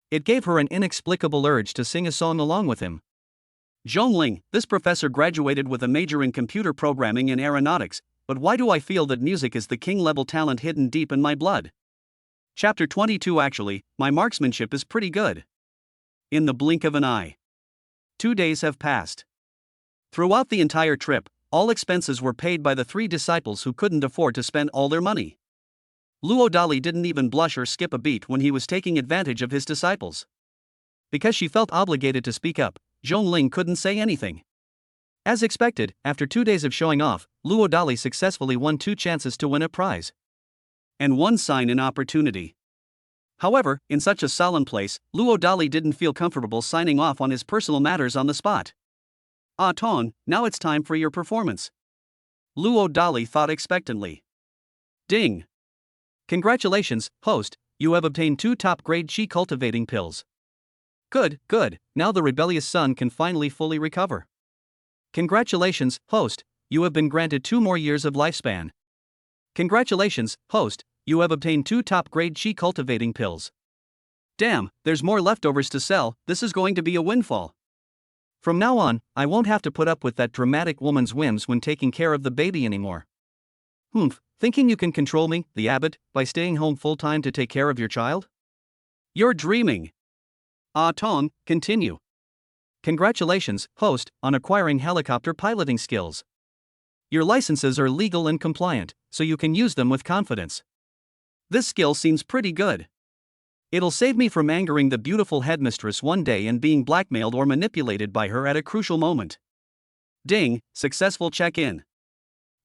It gave her an inexplicable urge to sing a song along with him. Zhongling, this professor graduated with a major in computer programming and aeronautics, but why do I feel that music is the king-level talent hidden deep in my blood? Chapter 22. Actually, my marksmanship is pretty good. In the blink of an eye. 2 days have passed. Throughout the entire trip, all expenses were paid by the 3 disciples who couldn't afford to spend all their money. Luo Dali didn't even blush or skip a beat when he was taking advantage of his disciples. Because she felt obligated to speak up, Zhongling couldn't say anything. As expected, after 2 days of showing off, Luo Dali successfully won 2 chances to win a prize. And 1 sign in opportunity. However, in such a solemn place, Luo Dali didn't feel comfortable signing off on his personal matters on the spot. Ah Tong, now it's time for your performance. Luo Dali thought expectantly. Ding! Congratulations, host, you have obtained 2 top-grade qi cultivating pills. Good, good, now the rebellious son can finally fully recover. Congratulations, host, you have been granted 2 more years of lifespan. Congratulations, host, you have obtained 2 top-grade qi cultivating pills. Damn, there's more leftovers to sell, this is going to be a windfall. From now on, I won't have to put up with that dramatic woman's whims when taking care of the baby anymore. Humph, thinking you can control me, the abbot, by staying home full-time to take care of your child? You're dreaming. Ah Tong, continue. Congratulations, host, on acquiring helicopter piloting skills. Your licenses are legal and compliant, so you can use them with confidence. This skill seems pretty good. It'll save me from angering the beautiful headmistress one day and being blackmailed or manipulated by her at a crucial moment. Ding, successful check-in.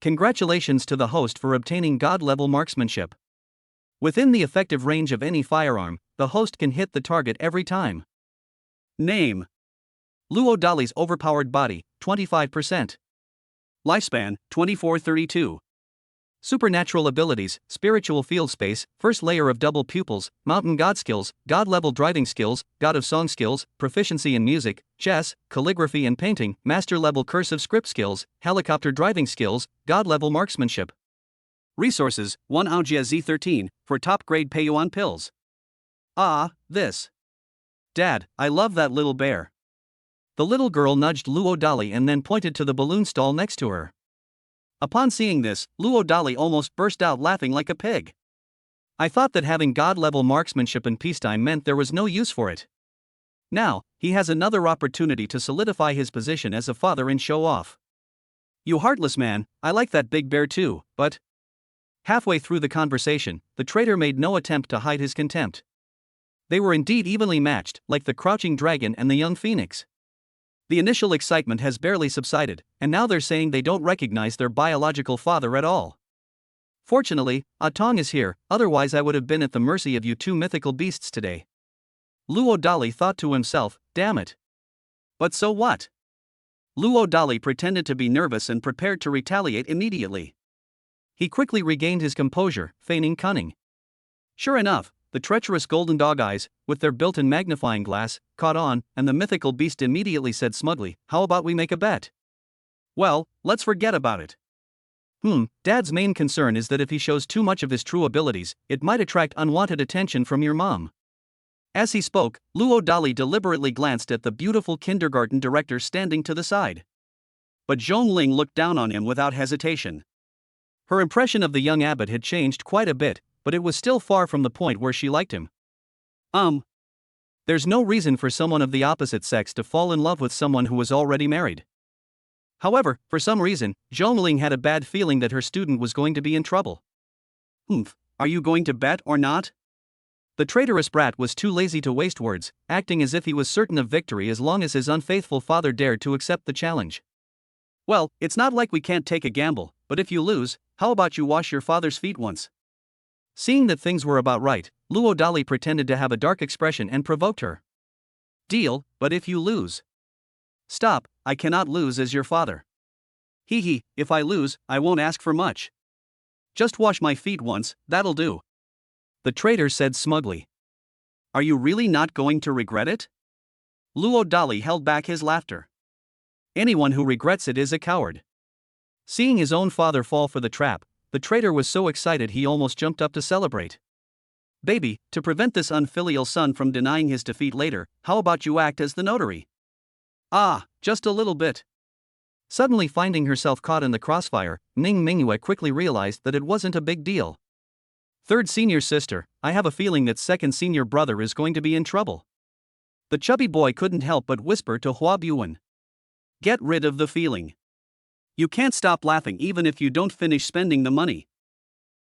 Congratulations to the host for obtaining god-level marksmanship. Within the effective range of any firearm, the host can hit the target every time. Name. Luo Dali's overpowered body, 25%. Lifespan, 2432. Supernatural abilities, spiritual field space, first layer of double pupils, mountain god skills, god-level driving skills, god of song skills, proficiency in music, chess, calligraphy and painting, master-level cursive script skills, helicopter driving skills, god-level marksmanship. Resources, 1 Aojia Z13, for top-grade Peiyuan pills. Ah, this. Dad, I love that little bear. The little girl nudged Luo Dali and then pointed to the balloon stall next to her. Upon seeing this, Luo Dali almost burst out laughing like a pig. I thought that having god-level marksmanship in peacetime meant there was no use for it. Now, he has another opportunity to solidify his position as a father and show off. You heartless man, I like that big bear too, but... Halfway through the conversation, the traitor made no attempt to hide his contempt. They were indeed evenly matched, like the crouching dragon and the young phoenix. The initial excitement has barely subsided, and now they're saying they don't recognize their biological father at all. Fortunately, Atong is here, otherwise I would have been at the mercy of you 2 mythical beasts today. Luo Dali thought to himself, damn it. But so what? Luo Dali pretended to be nervous and prepared to retaliate immediately. He quickly regained his composure, feigning cunning. Sure enough, the treacherous golden dog eyes, with their built-in magnifying glass, caught on, and the mythical beast immediately said smugly, how about we make a bet? Well, let's forget about it. Dad's main concern is that if he shows too much of his true abilities, it might attract unwanted attention from your mom. As he spoke, Luo Dali deliberately glanced at the beautiful kindergarten director standing to the side. But Zhongling looked down on him without hesitation. Her impression of the young abbot had changed quite a bit, but it was still far from the point where she liked him. There's no reason for someone of the opposite sex to fall in love with someone who was already married. However, for some reason, Zhongling had a bad feeling that her student was going to be in trouble. Are you going to bet or not? The traitorous brat was too lazy to waste words, acting as if he was certain of victory as long as his unfaithful father dared to accept the challenge. Well, it's not like we can't take a gamble, but if you lose, how about you wash your father's feet once? Seeing that things were about right, Luo Dali pretended to have a dark expression and provoked her. Deal, but if you lose. Stop, I cannot lose as your father. If I lose, I won't ask for much. Just wash my feet once, that'll do. The traitor said smugly. Are you really not going to regret it? Luo Dali held back his laughter. Anyone who regrets it is a coward. Seeing his own father fall for the trap, the traitor was so excited he almost jumped up to celebrate. Baby, to prevent this unfilial son from denying his defeat later, how about you act as the notary? Ah, just a little bit. Suddenly finding herself caught in the crossfire, Ning Mingyue quickly realized that it wasn't a big deal. Third senior sister, I have a feeling that second senior brother is going to be in trouble. The chubby boy couldn't help but whisper to Hua Buwen. Get rid of the feeling. You can't stop laughing even if you don't finish spending the money.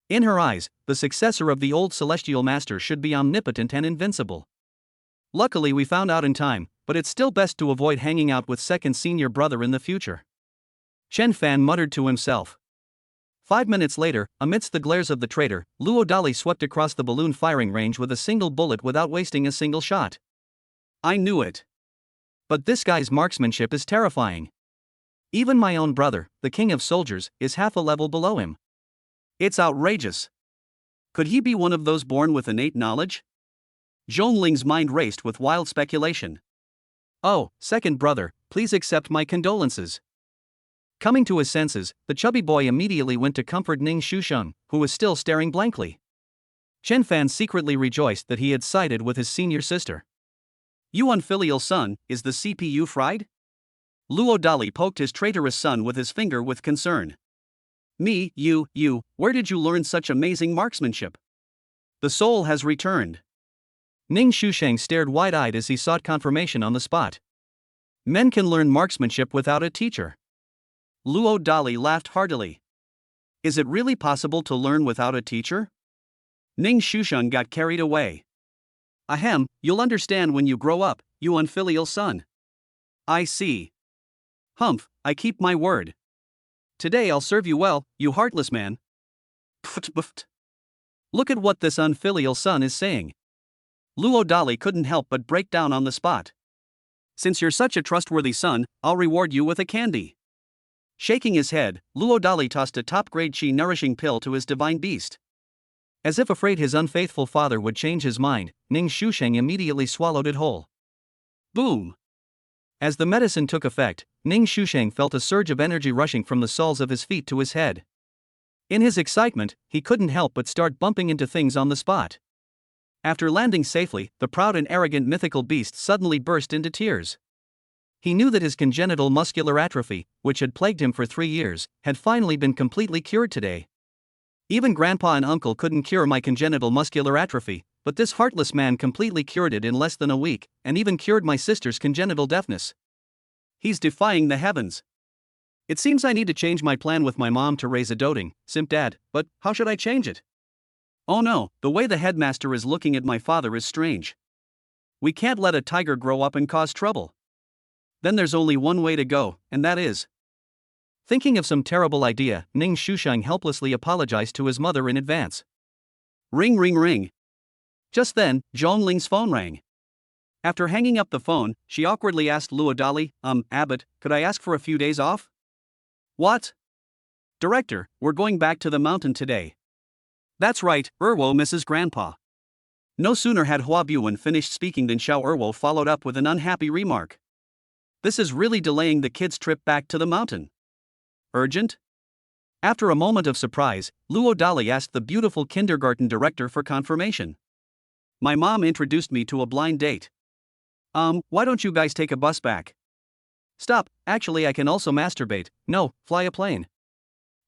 In her eyes, the successor of the old celestial master should be omnipotent and invincible. Luckily we found out in time, but it's still best to avoid hanging out with second senior brother in the future. Chen Fan muttered to himself. 5 minutes later, amidst the glares of the traitor, Luo Dali swept across the balloon firing range with a single bullet without wasting a single shot. I knew it. But this guy's marksmanship is terrifying. Even my own brother, the king of soldiers, is half a level below him. It's outrageous. Could he be one of those born with innate knowledge? Zhongling's mind raced with wild speculation. Oh, second brother, please accept my condolences. Coming to his senses, the chubby boy immediately went to comfort Ning Shusheng, who was still staring blankly. Chen Fan secretly rejoiced that he had sided with his senior sister. You unfilial son, is the CPU fried? Luo Dali poked his traitorous son with his finger with concern. Me, you, where did you learn such amazing marksmanship? The soul has returned. Ning Shusheng stared wide-eyed as he sought confirmation on the spot. Men can learn marksmanship without a teacher. Luo Dali laughed heartily. Is it really possible to learn without a teacher? Ning Shusheng got carried away. Ahem, you'll understand when you grow up, you unfilial son. I see. Humph, I keep my word. Today I'll serve you well, you heartless man. Pft. Look at what this unfilial son is saying. Luo Dali couldn't help but break down on the spot. Since you're such a trustworthy son, I'll reward you with a candy. Shaking his head, Luo Dali tossed a top-grade chi-nourishing pill to his divine beast. As if afraid his unfaithful father would change his mind, Ning Shusheng immediately swallowed it whole. Boom! As the medicine took effect, Ning Shusheng felt a surge of energy rushing from the soles of his feet to his head. In his excitement, he couldn't help but start bumping into things on the spot. After landing safely, the proud and arrogant mythical beast suddenly burst into tears. He knew that his congenital muscular atrophy, which had plagued him for 3 years, had finally been completely cured today. Even grandpa and uncle couldn't cure my congenital muscular atrophy, but this heartless man completely cured it in less than a week, and even cured my sister's congenital deafness. He's defying the heavens. It seems I need to change my plan with my mom to raise a doting, simp dad, but how should I change it? Oh no, the way the headmaster is looking at my father is strange. We can't let a tiger grow up and cause trouble. Then there's only one way to go, and that is. Thinking of some terrible idea, Ning Shusheng helplessly apologized to his mother in advance. Ring ring ring. Just then, Zhongling's phone rang. After hanging up the phone, she awkwardly asked Luo Dali, Abbot, could I ask for a few days off? What? Director, we're going back to the mountain today. That's right, Erwo Mrs. Grandpa. No sooner had Hua Buwen finished speaking than Xiao Erwo followed up with an unhappy remark. This is really delaying the kids' trip back to the mountain. Urgent? After a moment of surprise, Luo Dali asked the beautiful kindergarten director for confirmation. My mom introduced me to a blind date. Why don't you guys take a bus back? Stop, actually I can also masturbate, no, fly a plane.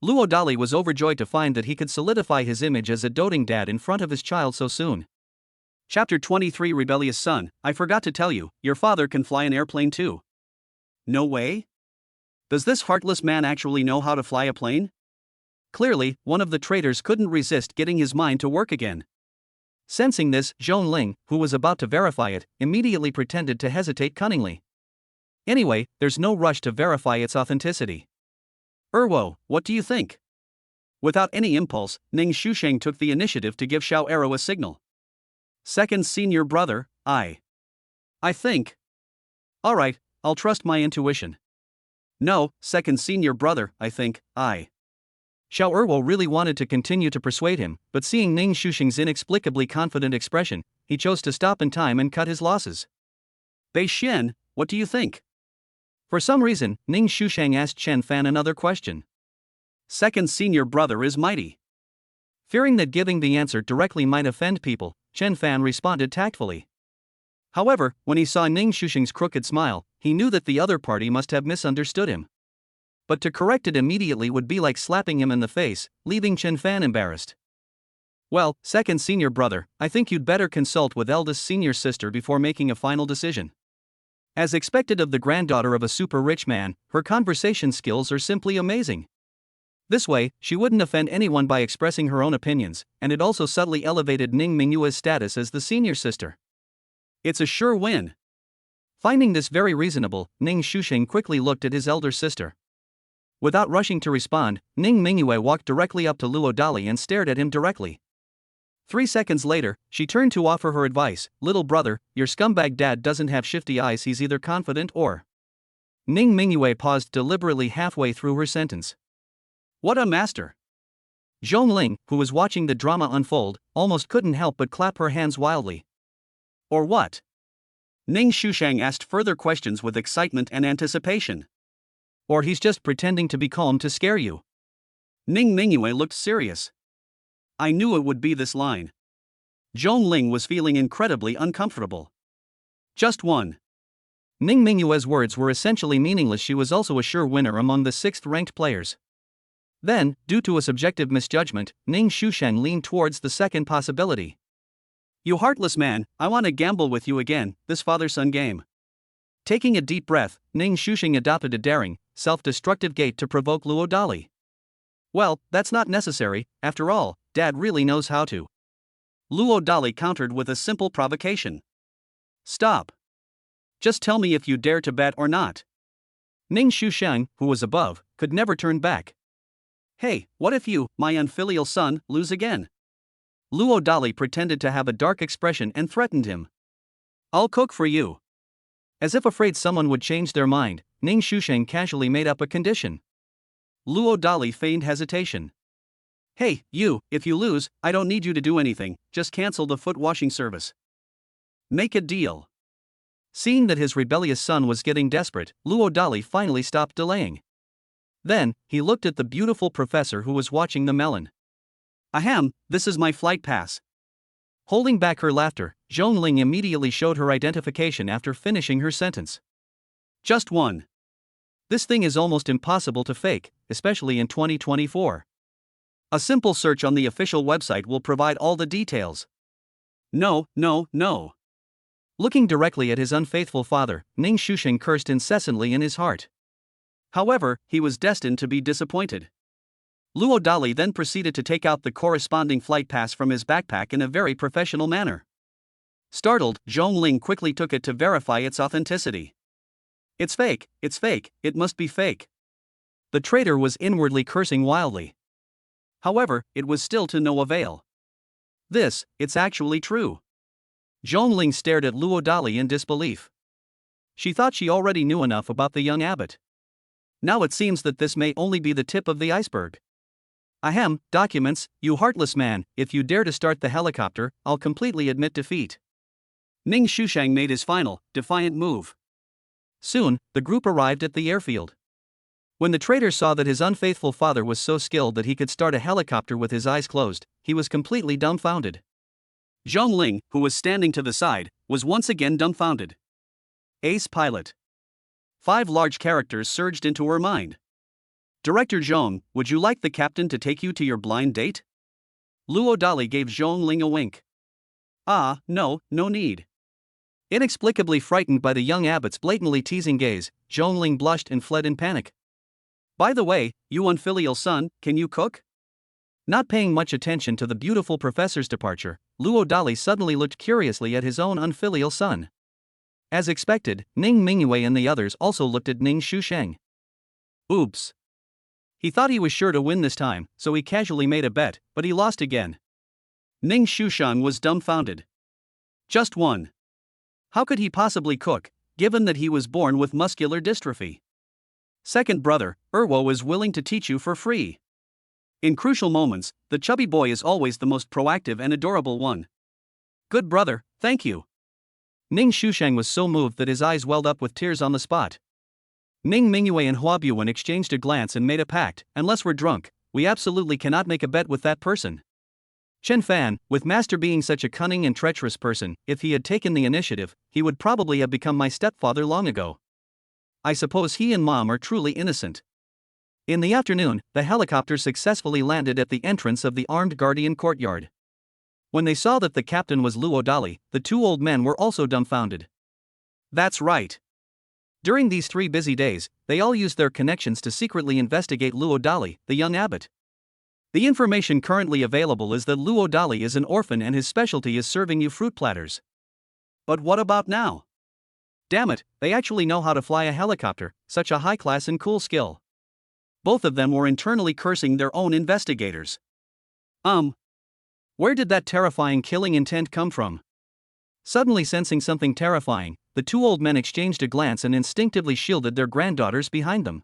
Luo Dali was overjoyed to find that he could solidify his image as a doting dad in front of his child so soon. Chapter 23 Rebellious Son, I forgot to tell you, your father can fly an airplane too. No way? Does this heartless man actually know how to fly a plane? Clearly, one of the traitors couldn't resist getting his mind to work again. Sensing this, Zhongling, who was about to verify it, immediately pretended to hesitate cunningly. Anyway, there's no rush to verify its authenticity. Erwo, what do you think? Without any impulse, Ning Shusheng took the initiative to give Xiao Ero a signal. Second senior brother, I think. Alright, I'll trust my intuition. No, second senior brother, I think, I. Xiao Erwo really wanted to continue to persuade him, but seeing Ning Shusheng's inexplicably confident expression, he chose to stop in time and cut his losses. Bei Xian, what do you think? For some reason, Ning Shusheng asked Chen Fan another question. Second senior brother is mighty. Fearing that giving the answer directly might offend people, Chen Fan responded tactfully. However, when he saw Ning Shusheng's crooked smile, he knew that the other party must have misunderstood him. But to correct it immediately would be like slapping him in the face, leaving Chen Fan embarrassed. Well, second senior brother, I think you'd better consult with eldest senior sister before making a final decision. As expected of the granddaughter of a super rich man, her conversation skills are simply amazing. This way, she wouldn't offend anyone by expressing her own opinions, and it also subtly elevated Ning Mingyue's status as the senior sister. It's a sure win. Finding this very reasonable, Ning Shusheng quickly looked at his elder sister. Without rushing to respond, Ning Mingyue walked directly up to Luo Dali and stared at him directly. 3 seconds later, she turned to offer her advice. Little brother, your scumbag dad doesn't have shifty eyes, he's either confident or... Ning Mingyue paused deliberately halfway through her sentence. What a master! Zhongling, who was watching the drama unfold, almost couldn't help but clap her hands wildly. Or what? Ning Shusheng asked further questions with excitement and anticipation. Or he's just pretending to be calm to scare you. Ning Mingyue looked serious. I knew it would be this line. Zhongling was feeling incredibly uncomfortable. Just one. Ning Mingyue's words were essentially meaningless. She was also a sure winner among the 6th-ranked players. Then, due to a subjective misjudgment, Ning Shusheng leaned towards the second possibility. You heartless man, I want to gamble with you again, this father-son game. Taking a deep breath, Ning Shusheng adopted a daring, self-destructive gait to provoke Luo Dali. Well, that's not necessary, after all, Dad really knows how to. Luo Dali countered with a simple provocation. Stop. Just tell me if you dare to bet or not. Ning Shusheng, who was above, could never turn back. Hey, what if you, my unfilial son, lose again? Luo Dali pretended to have a dark expression and threatened him. I'll cook for you. As if afraid someone would change their mind, Ning Shusheng casually made up a condition. Luo Dali feigned hesitation. Hey, you, if you lose, I don't need you to do anything, just cancel the foot washing service. Make a deal. Seeing that his rebellious son was getting desperate, Luo Dali finally stopped delaying. Then, he looked at the beautiful professor who was watching the melon. Ahem, this is my flight pass. Holding back her laughter, Zhongling immediately showed her identification after finishing her sentence. Just one. This thing is almost impossible to fake, especially in 2024. A simple search on the official website will provide all the details. No. Looking directly at his unfaithful father, Ning Shusheng cursed incessantly in his heart. However, he was destined to be disappointed. Luo Dali then proceeded to take out the corresponding flight pass from his backpack in a very professional manner. Startled, Zhongling quickly took it to verify its authenticity. It's fake, it must be fake. The traitor was inwardly cursing wildly. However, it was still to no avail. It's actually true. Zhongling stared at Luo Dali in disbelief. She thought she already knew enough about the young abbot. Now it seems that this may only be the tip of the iceberg. Ahem, documents, you heartless man, if you dare to start the helicopter, I'll completely admit defeat. Ning Shusheng made his final, defiant move. Soon, the group arrived at the airfield. When the traitor saw that his unfaithful father was so skilled that he could start a helicopter with his eyes closed, he was completely dumbfounded. Zhongling, who was standing to the side, was once again dumbfounded. Ace pilot. 5 large characters surged into her mind. Director Zhong, would you like the captain to take you to your blind date? Luo Dali gave Zhongling a wink. No need. Inexplicably frightened by the young abbot's blatantly teasing gaze, Zhongling blushed and fled in panic. By the way, you unfilial son, can you cook? Not paying much attention to the beautiful professor's departure, Luo Dali suddenly looked curiously at his own unfilial son. As expected, Ning Mingyue and the others also looked at Ning Shusheng. Oops. He thought he was sure to win this time, so he casually made a bet, but he lost again. Ning Shusheng was dumbfounded. Just one. How could he possibly cook, given that he was born with muscular dystrophy? Second brother, Erwo is willing to teach you for free. In crucial moments, the chubby boy is always the most proactive and adorable one. Good brother, Thank you. Ning Shushang was so moved that his eyes welled up with tears on the spot. Ning Mingyue and Hua Buwen exchanged a glance and made a pact: unless we're drunk, we absolutely cannot make a bet with that person. Chen Fan, with Master being such a cunning and treacherous person, if he had taken the initiative, he would probably have become my stepfather long ago. I suppose he and Mom are truly innocent. In the afternoon, the helicopter successfully landed at the entrance of the armed guardian courtyard. When they saw that the captain was Luo Dali, the two old men were also dumbfounded. That's right. During these 3 busy days, they all used their connections to secretly investigate Luo Dali, the young abbot. The information currently available is that Luo Dali is an orphan and his specialty is serving you fruit platters. But what about now? Damn it, they actually know how to fly a helicopter, such a high class and cool skill. Both of them were internally cursing their own investigators. Where did that terrifying killing intent come from? Suddenly sensing something terrifying, the two old men exchanged a glance and instinctively shielded their granddaughters behind them.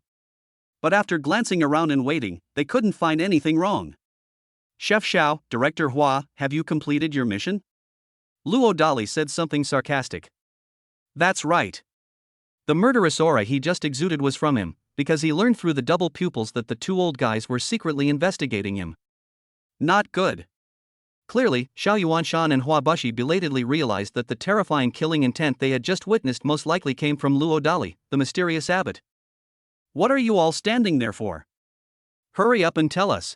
But after glancing around and waiting, they couldn't find anything wrong. Chef Xiao, Director Hua, have you completed your mission? Luo Dali said something sarcastic. That's right. The murderous aura he just exuded was from him, because he learned through the double pupils that the two old guys were secretly investigating him. Not good. Clearly, Xiao Yuanshan and Hua Bushi belatedly realized that the terrifying killing intent they had just witnessed most likely came from Luo Dali, the mysterious abbot. What are you all standing there for? Hurry up and tell us.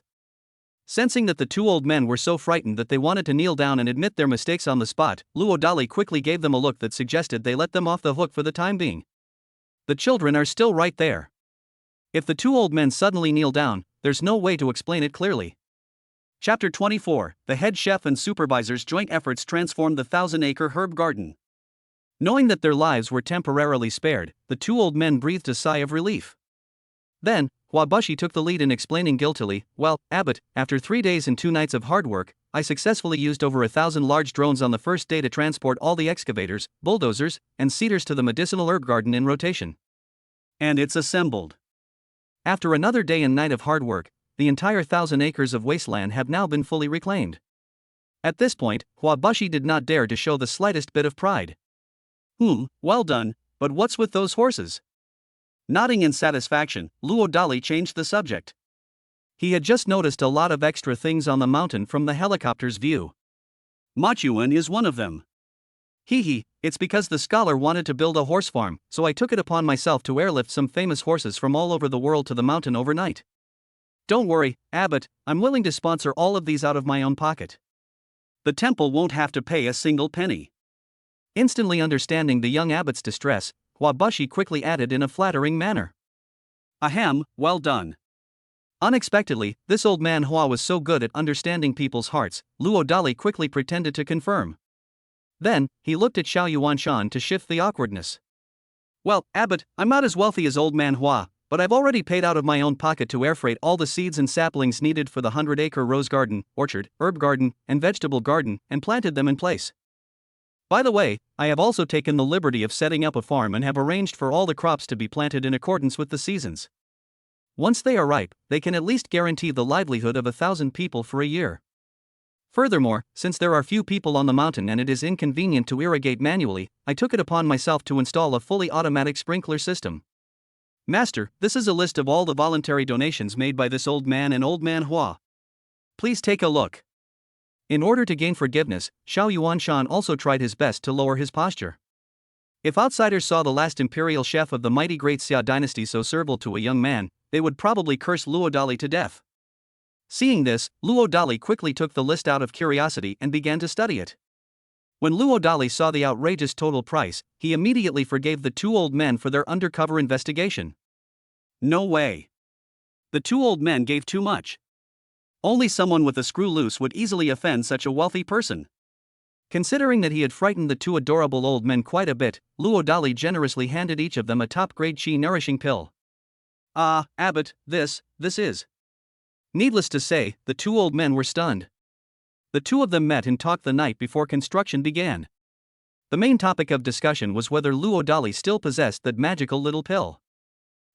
Sensing that the two old men were so frightened that they wanted to kneel down and admit their mistakes on the spot, Luo Dali quickly gave them a look that suggested they let them off the hook for the time being. The children are still right there. If the two old men suddenly kneel down, there's no way to explain it clearly. Chapter 24, the head chef and supervisor's joint efforts transformed the 1,000-acre herb garden. Knowing that their lives were temporarily spared, the two old men breathed a sigh of relief. Then, Hua Bushi took the lead in explaining guiltily, well, Abbot, after 3 days and 2 nights of hard work, I successfully used over 1,000 large drones on the first day to transport all the excavators, bulldozers, and seeders to the medicinal herb garden in rotation. And it's assembled. After another day and night of hard work, the entire 1,000 acres of wasteland have now been fully reclaimed. At this point, Hua Bushi did not dare to show the slightest bit of pride. Well done, but what's with those horses? Nodding in satisfaction, Luo Dali changed the subject. He had just noticed a lot of extra things on the mountain from the helicopter's view. Machuan is one of them. It's because the scholar wanted to build a horse farm, so I took it upon myself to airlift some famous horses from all over the world to the mountain overnight. Don't worry, Abbot, I'm willing to sponsor all of these out of my own pocket. The temple won't have to pay a single penny. Instantly understanding the young abbot's distress, Hua Bushi quickly added in a flattering manner. Ahem, well done. Unexpectedly, this old man Hua was so good at understanding people's hearts, Luo Dali quickly pretended to confirm. Then, he looked at Xiao Yuanshan to shift the awkwardness. Well, Abbot, I'm not as wealthy as old man Hua, but I've already paid out of my own pocket to air freight all the seeds and saplings needed for the 100-acre rose garden, orchard, herb garden, and vegetable garden, and planted them in place. By the way, I have also taken the liberty of setting up a farm and have arranged for all the crops to be planted in accordance with the seasons. Once they are ripe, they can at least guarantee the livelihood of 1,000 people for a year. Furthermore, since there are few people on the mountain and it is inconvenient to irrigate manually, I took it upon myself to install a fully automatic sprinkler system. Master, this is a list of all the voluntary donations made by this old man and old man Hua. Please take a look. In order to gain forgiveness, Xiao Yuanshan also tried his best to lower his posture. If outsiders saw the last imperial chef of the mighty great Xia dynasty so servile to a young man, they would probably curse Luo Dali to death. Seeing this, Luo Dali quickly took the list out of curiosity and began to study it. When Luo Dali saw the outrageous total price, he immediately forgave the two old men for their undercover investigation. No way. The two old men gave too much. Only someone with a screw loose would easily offend such a wealthy person. Considering that he had frightened the two adorable old men quite a bit, Luo Dali generously handed each of them a top-grade qi-nourishing pill. Abbot, this is. Needless to say, the two old men were stunned. The two of them met and talked the night before construction began. The main topic of discussion was whether Luo Dali still possessed that magical little pill.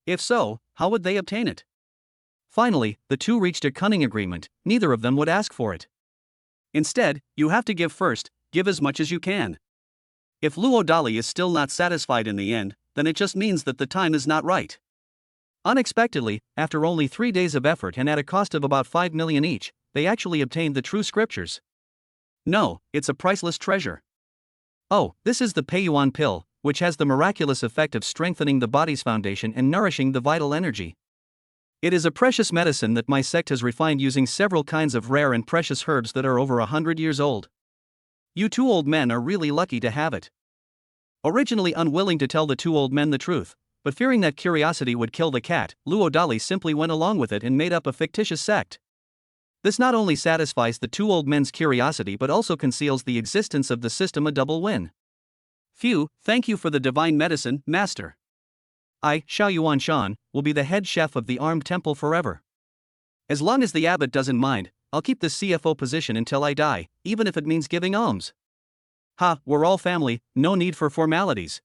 If so, how would they obtain it? Finally, the two reached a cunning agreement: neither of them would ask for it. Instead, you have to give first, give as much as you can. If Luo Dali is still not satisfied in the end, then it just means that the time is not right. Unexpectedly, after only 3 days of effort and at a cost of about 5 million each, they actually obtained the true scriptures. No, it's a priceless treasure. Oh, this is the Peiyuan pill, which has the miraculous effect of strengthening the body's foundation and nourishing the vital energy. It is a precious medicine that my sect has refined using several kinds of rare and precious herbs that are over 100 years old. You two old men are really lucky to have it. Originally unwilling to tell the two old men the truth, but fearing that curiosity would kill the cat, Luo Dali simply went along with it and made up a fictitious sect. This not only satisfies the two old men's curiosity but also conceals the existence of the system, a double win. Phew, thank you for the divine medicine, master. I, Xiao Yuan Shan, will be the head chef of the armed temple forever. As long as the abbot doesn't mind, I'll keep the CFO position until I die, even if it means giving alms. Ha, we're all family, no need for formalities.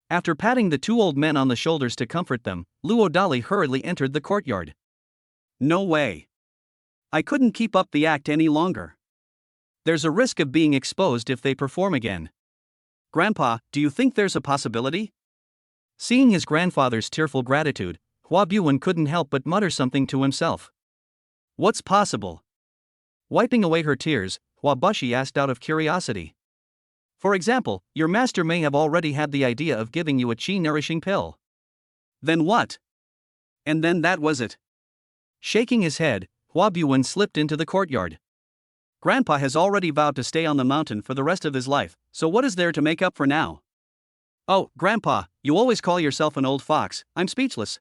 After patting the two old men on the shoulders to comfort them, Luo Dali hurriedly entered the courtyard. No way. I couldn't keep up the act any longer. There's a risk of being exposed if they perform again. Grandpa, do you think there's a possibility? Seeing his grandfather's tearful gratitude, Hua Buwen couldn't help but mutter something to himself. What's possible? Wiping away her tears, Hua Bushi asked out of curiosity. For example, your master may have already had the idea of giving you a qi-nourishing pill. Then what? And then that was it. Shaking his head, Hua Buwen slipped into the courtyard. Grandpa has already vowed to stay on the mountain for the rest of his life, so what is there to make up for now? Oh, Grandpa, you always call yourself an old fox, I'm speechless.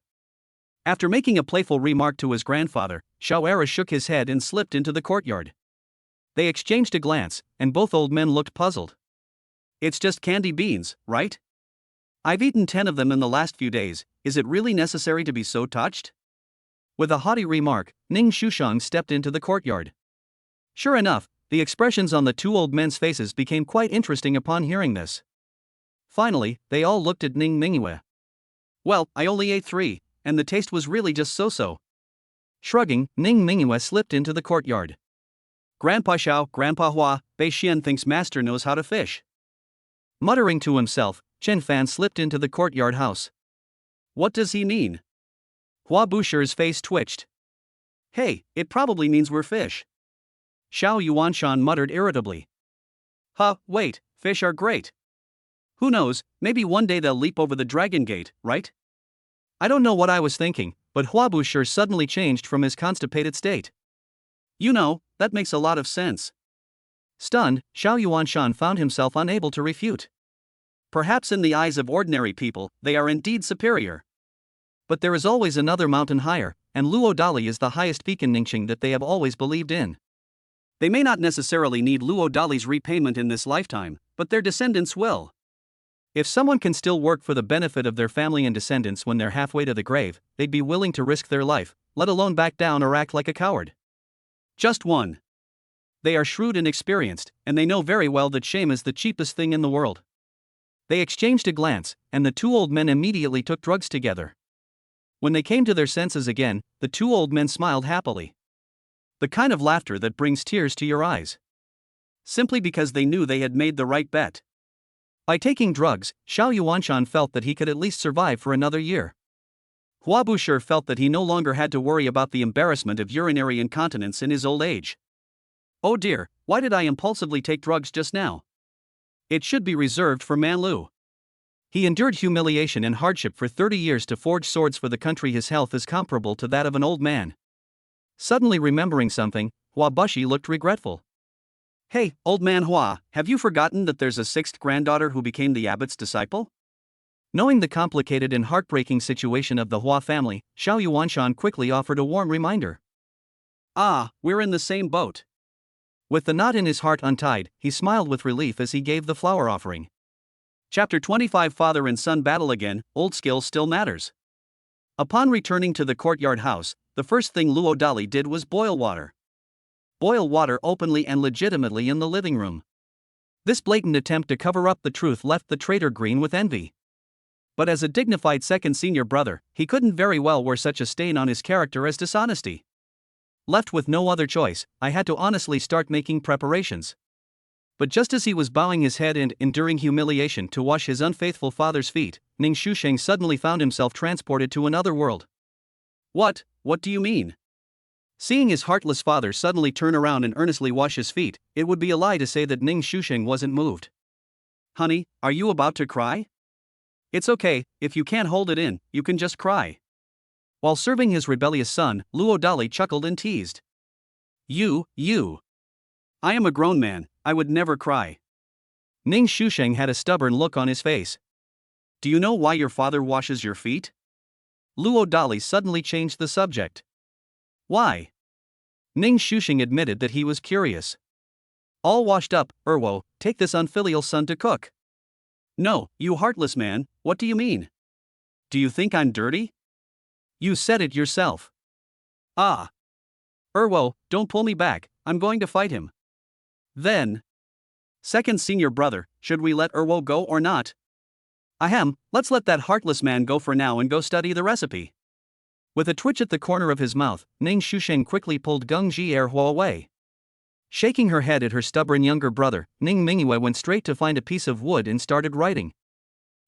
After making a playful remark to his grandfather, Xiao Era shook his head and slipped into the courtyard. They exchanged a glance, and both old men looked puzzled. It's just candy beans, right? I've eaten 10 of them in the last few days, is it really necessary to be so touched? With a haughty remark, Ning Shushang stepped into the courtyard. Sure enough, the expressions on the two old men's faces became quite interesting upon hearing this. Finally, they all looked at Ning Mingyue. Well, I only ate 3, and the taste was really just so-so. Shrugging, Ning Mingyue slipped into the courtyard. Grandpa Xiao, Grandpa Hua, Bei Xian thinks master knows how to fish. Muttering to himself, Chen Fan slipped into the courtyard house. What does he mean? Hua Busher's face twitched. Hey, it probably means we're fish. Xiao Yuanshan muttered irritably. Wait, fish are great. Who knows, maybe one day they'll leap over the dragon gate, right? I don't know what I was thinking, but Hua Busher suddenly changed from his constipated state. You know, that makes a lot of sense. Stunned, Xiao Yuanshan found himself unable to refute. Perhaps in the eyes of ordinary people, they are indeed superior. But there is always another mountain higher, and Luo Dali is the highest peak in Ningxing that they have always believed in. They may not necessarily need Luo Dali's repayment in this lifetime, but their descendants will. If someone can still work for the benefit of their family and descendants when they're halfway to the grave, they'd be willing to risk their life, let alone back down or act like a coward. Just one. They are shrewd and experienced, and they know very well that shame is the cheapest thing in the world. They exchanged a glance, and the two old men immediately took drugs together. When they came to their senses again, the two old men smiled happily. The kind of laughter that brings tears to your eyes. Simply because they knew they had made the right bet. By taking drugs, Xiao Yuanshan felt that he could at least survive for another year. Hua Busher felt that he no longer had to worry about the embarrassment of urinary incontinence in his old age. Oh dear, why did I impulsively take drugs just now? It should be reserved for Man Lu. He endured humiliation and hardship for 30 years to forge swords for the country. His health is comparable to that of an old man. Suddenly remembering something, Hua Bushi looked regretful. Hey, old man Hua, have you forgotten that there's a 6th granddaughter who became the abbot's disciple? Knowing the complicated and heartbreaking situation of the Hua family, Xiao Yuanshan quickly offered a warm reminder. Ah, we're in the same boat. With the knot in his heart untied, he smiled with relief as he gave the flower offering. Chapter 25. Father and son battle again, old skill still matters. Upon returning to the courtyard house, the first thing Luo Dali did was boil water. Boil water openly and legitimately in the living room. This blatant attempt to cover up the truth left the traitor green with envy. But as a dignified second senior brother, he couldn't very well wear such a stain on his character as dishonesty. Left with no other choice, I had to honestly start making preparations. But just as he was bowing his head and enduring humiliation to wash his unfaithful father's feet, Ning Shusheng suddenly found himself transported to another world. What do you mean? Seeing his heartless father suddenly turn around and earnestly wash his feet, it would be a lie to say that Ning Shusheng wasn't moved. Honey, are you about to cry? It's okay, if you can't hold it in, you can just cry. While serving his rebellious son, Luo Dali chuckled and teased. You. I am a grown man, I would never cry. Ning Shusheng had a stubborn look on his face. Do you know why your father washes your feet? Luo Dali suddenly changed the subject. Why? Ning Shusheng admitted that he was curious. All washed up, Erwo, take this unfilial son to cook. No, you heartless man, what do you mean? Do you think I'm dirty? You said it yourself. Ah. Erwo, don't pull me back, I'm going to fight him. Then. Second senior brother, should we let Erwo go or not? Ahem, let's let that heartless man go for now and go study the recipe. With a twitch at the corner of his mouth, Ning Shusheng quickly pulled Gung Ji Erhuo away. Shaking her head at her stubborn younger brother, Ning Mingyue went straight to find a piece of wood and started writing.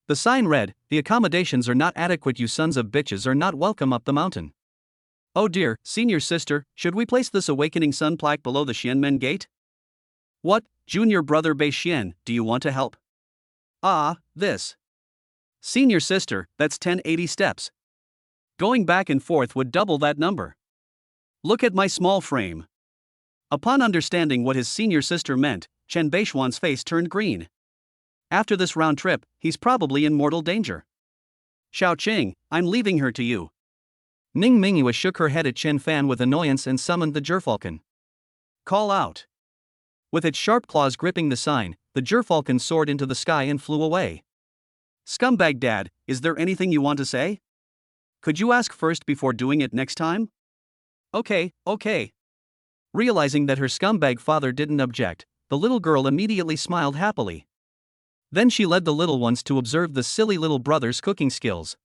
The sign read, "The accommodations are not adequate, you sons of bitches are not welcome up the mountain." Oh dear, senior sister, should we place this awakening sun plaque below the Xianmen gate? What, junior brother Bei Xian, do you want to help? Ah, this. Senior sister, that's 1080 steps. Going back and forth would double that number. Look at my small frame. Upon understanding what his senior sister meant, Chen Beishuan's face turned green. After this round trip, he's probably in mortal danger. Xiao Qing, I'm leaving her to you. Ning Mingyue shook her head at Chen Fan with annoyance and summoned the Gerfalcon. Call out. With its sharp claws gripping the sign, the Gerfalcon soared into the sky and flew away. Scumbag Dad, is there anything you want to say? Could you ask first before doing it next time? Okay. Realizing that her scumbag father didn't object, the little girl immediately smiled happily. Then she led the little ones to observe the silly little brother's cooking skills.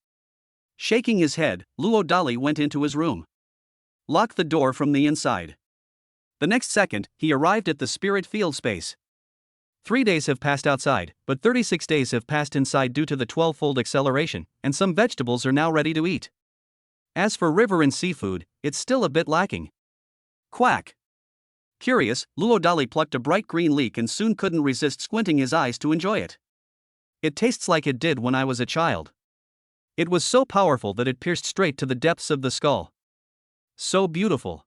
Shaking his head, Luo Dali went into his room. Locked the door from the inside. The next second, he arrived at the spirit field space. 3 days have passed outside, but 36 days have passed inside due to the 12-fold acceleration, and some vegetables are now ready to eat. As for river and seafood, it's still a bit lacking. Quack! Curious, Luo Dali plucked a bright green leek and soon couldn't resist squinting his eyes to enjoy it. It tastes like it did when I was a child. It was so powerful that it pierced straight to the depths of the skull. So beautiful.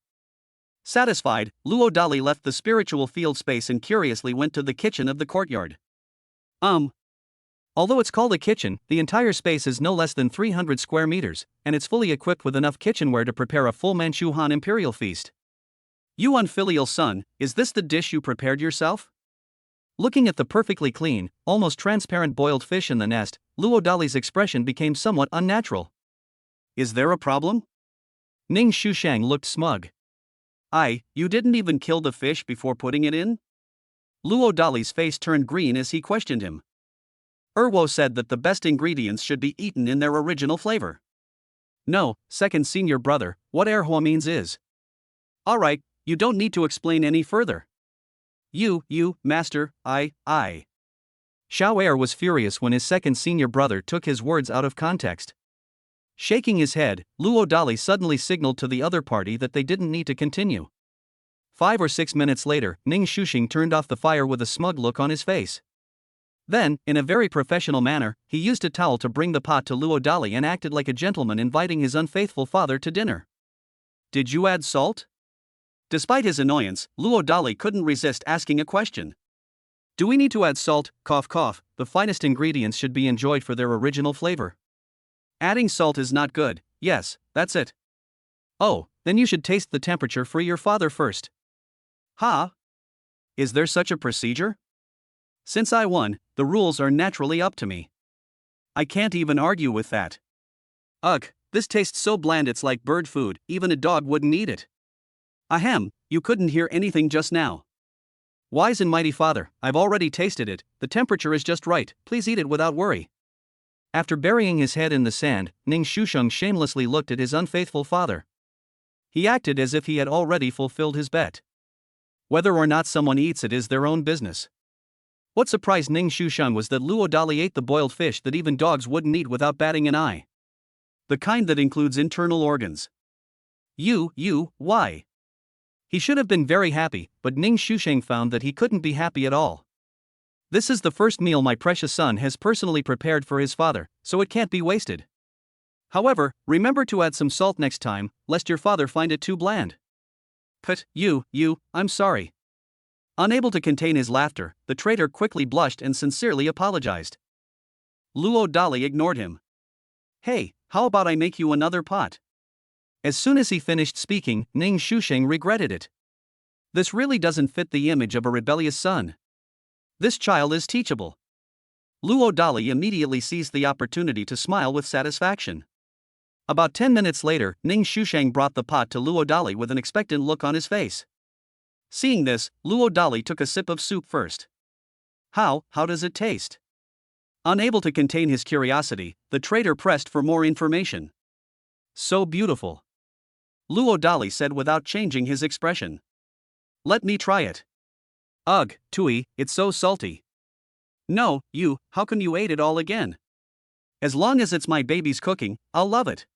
Satisfied, Luo Dali left the spiritual field space and curiously went to the kitchen of the courtyard. Although it's called a kitchen, the entire space is no less than 300 square meters, and it's fully equipped with enough kitchenware to prepare a full Manchu Han imperial feast. You unfilial son, is this the dish you prepared yourself? Looking at the perfectly clean, almost transparent boiled fish in the nest, Luo Dali's expression became somewhat unnatural. Is there a problem? Ning Shusheng looked smug. You didn't even kill the fish before putting it in? Luo Dali's face turned green as he questioned him. Erwo said that the best ingredients should be eaten in their original flavor. No, second senior brother, what Erhuo means is. Alright, you don't need to explain any further. You, master, I. Xiao Er was furious when his second senior brother took his words out of context. Shaking his head, Luo Dali suddenly signaled to the other party that they didn't need to continue. 5 or 6 minutes later, Ning Shusheng turned off the fire with a smug look on his face. Then, in a very professional manner, he used a towel to bring the pot to Luo Dali and acted like a gentleman inviting his unfaithful father to dinner. Did you add salt? Despite his annoyance, Luo Dali couldn't resist asking a question. Do we need to add salt? Cough cough, the finest ingredients should be enjoyed for their original flavor. Adding salt is not good, yes, that's it. Oh, then you should taste the temperature for your father first. Ha! Is there such a procedure? Since I won, the rules are naturally up to me. I can't even argue with that. Ugh, this tastes so bland it's like bird food, even a dog wouldn't eat it. Ahem, you couldn't hear anything just now. Wise and mighty father, I've already tasted it, the temperature is just right, please eat it without worry. After burying his head in the sand, Ning Shusheng shamelessly looked at his unfaithful father. He acted as if he had already fulfilled his bet. Whether or not someone eats it is their own business. What surprised Ning Xusheng was that Luo Dali ate the boiled fish that even dogs wouldn't eat without batting an eye. The kind that includes internal organs. Why? He should have been very happy, but Ning Xusheng found that he couldn't be happy at all. This is the first meal my precious son has personally prepared for his father, so it can't be wasted. However, remember to add some salt next time, lest your father find it too bland. I'm sorry. Unable to contain his laughter, the traitor quickly blushed and sincerely apologized. Luo Dali ignored him. Hey, how about I make you another pot? As soon as he finished speaking, Ning Xusheng regretted it. This really doesn't fit the image of a rebellious son. This child is teachable. Luo Dali immediately seized the opportunity to smile with satisfaction. About 10 minutes later, Ning Xusheng brought the pot to Luo Dali with an expectant look on his face. Seeing this, Luo Dali took a sip of soup first. How does it taste? Unable to contain his curiosity, the traitor pressed for more information. So beautiful. Luo Dali said without changing his expression. Let me try it. Ugh, Tui, it's so salty. No, how can you eat it all again? As long as it's my baby's cooking, I'll love it.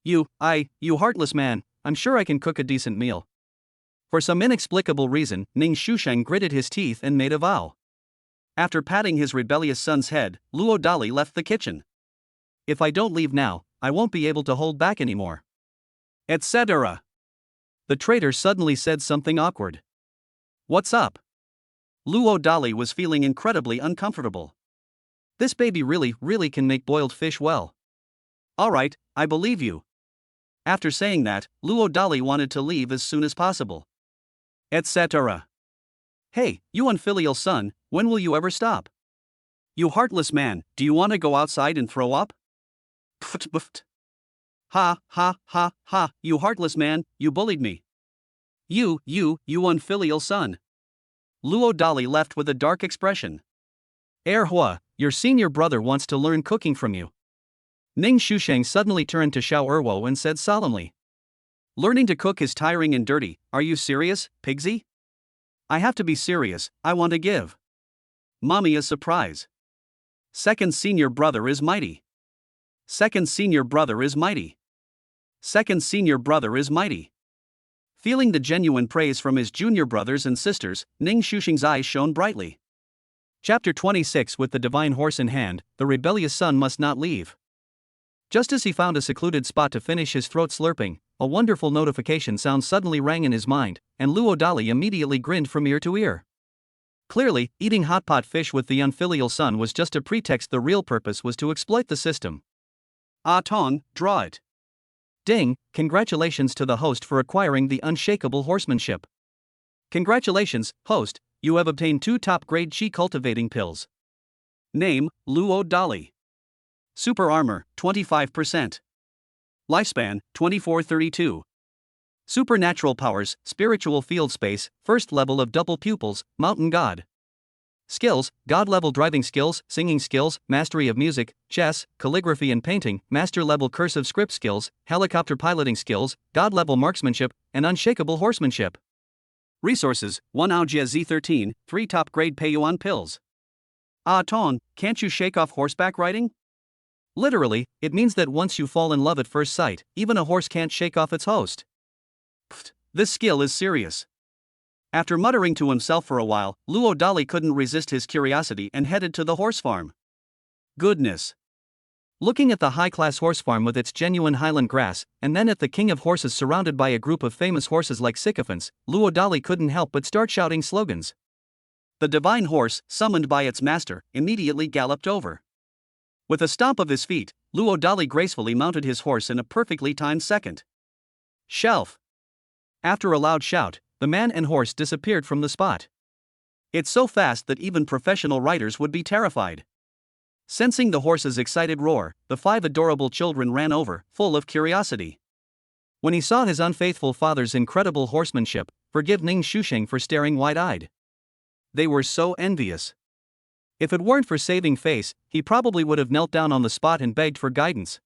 You heartless man, I'm sure I can cook a decent meal. For some inexplicable reason, Ning Xusheng gritted his teeth and made a vow. After patting his rebellious son's head, Luo Dali left the kitchen. If I don't leave now, I won't be able to hold back anymore. Etc. The traitor suddenly said something awkward. What's up? Luo Dali was feeling incredibly uncomfortable. This baby really can make boiled fish well. Alright, I believe you. After saying that, Luo Dali wanted to leave as soon as possible. Etc. Hey, you unfilial son, when will you ever stop? You heartless man, do you want to go outside and throw up? Pft. Ha, you heartless man, you bullied me. You unfilial son. Luo Dali left with a dark expression. Hua, your senior brother wants to learn cooking from you. Ning Xusheng suddenly turned to Xiao Erwo and said solemnly. Learning to cook is tiring and dirty, are you serious, Pigsy? I have to be serious, I want to give Mommy a surprise. Second senior brother is mighty. Second senior brother is mighty. Second senior brother is mighty. Feeling the genuine praise from his junior brothers and sisters, Ning Xusheng's eyes shone brightly. Chapter 26. With the divine horse in hand, the rebellious son must not leave. Just as he found a secluded spot to finish his throat slurping, a wonderful notification sound suddenly rang in his mind, and Luo Dali immediately grinned from ear to ear. Clearly, eating hot pot fish with the unfilial son was just a pretext. The real purpose was to exploit the system. Tong, draw it. Ding, congratulations to the host for acquiring the unshakable horsemanship. Congratulations, host, you have obtained 2 top-grade chi cultivating pills. Name, Luo Dali. Super armor, 25%. Lifespan, 2432. Supernatural powers, spiritual field space, first level of double pupils, mountain god. Skills, god-level driving skills, singing skills, mastery of music, chess, calligraphy and painting, master-level cursive script skills, helicopter piloting skills, god-level marksmanship, and unshakable horsemanship. Resources, 1 Aojia Z13, 3 top-grade Peiyuan pills. Tong, can't you shake off horseback riding? Literally, it means that once you fall in love at first sight, even a horse can't shake off its host. Pfft, this skill is serious. After muttering to himself for a while, Luo Dali couldn't resist his curiosity and headed to the horse farm. Goodness. Looking at the high-class horse farm with its genuine highland grass, and then at the king of horses surrounded by a group of famous horses like sycophants, Luo Dali couldn't help but start shouting slogans. The divine horse, summoned by its master, immediately galloped over. With a stomp of his feet, Luo Dali gracefully mounted his horse in a perfectly timed second. Shelf. After a loud shout, the man and horse disappeared from the spot. It's so fast that even professional riders would be terrified. Sensing the horse's excited roar, the 5 adorable children ran over, full of curiosity. When he saw his unfaithful father's incredible horsemanship, forgive Ning Xusheng for staring wide-eyed. They were so envious. If it weren't for saving face, he probably would have knelt down on the spot and begged for guidance.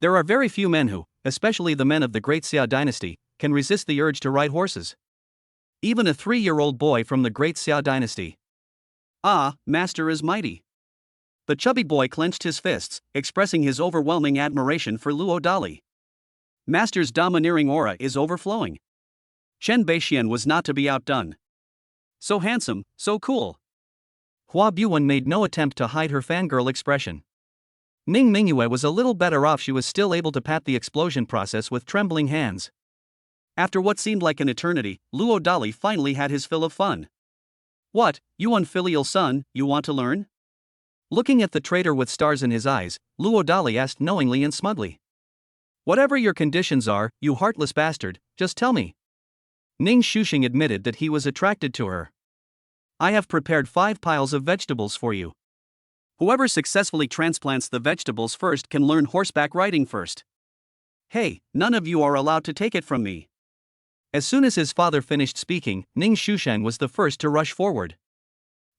There are very few men who, especially the men of the Great Xia dynasty, can resist the urge to ride horses. Even a 3-year-old boy from the Great Xia dynasty. Ah, master is mighty. The chubby boy clenched his fists, expressing his overwhelming admiration for Luo Dali. Master's domineering aura is overflowing. Chen Beixian was not to be outdone. So handsome, so cool. Hua Buwen made no attempt to hide her fangirl expression. Ning Mingyue was a little better off. She was still able to pat the explosion process with trembling hands. After what seemed like an eternity, Luo Dali finally had his fill of fun. What, you unfilial son, you want to learn? Looking at the traitor with stars in his eyes, Luo Dali asked knowingly and smugly. Whatever your conditions are, you heartless bastard, just tell me. Ning Shuxing admitted that he was attracted to her. I have prepared 5 piles of vegetables for you. Whoever successfully transplants the vegetables first can learn horseback riding first. Hey, none of you are allowed to take it from me. As soon as his father finished speaking, Ning Shuxiang was the first to rush forward.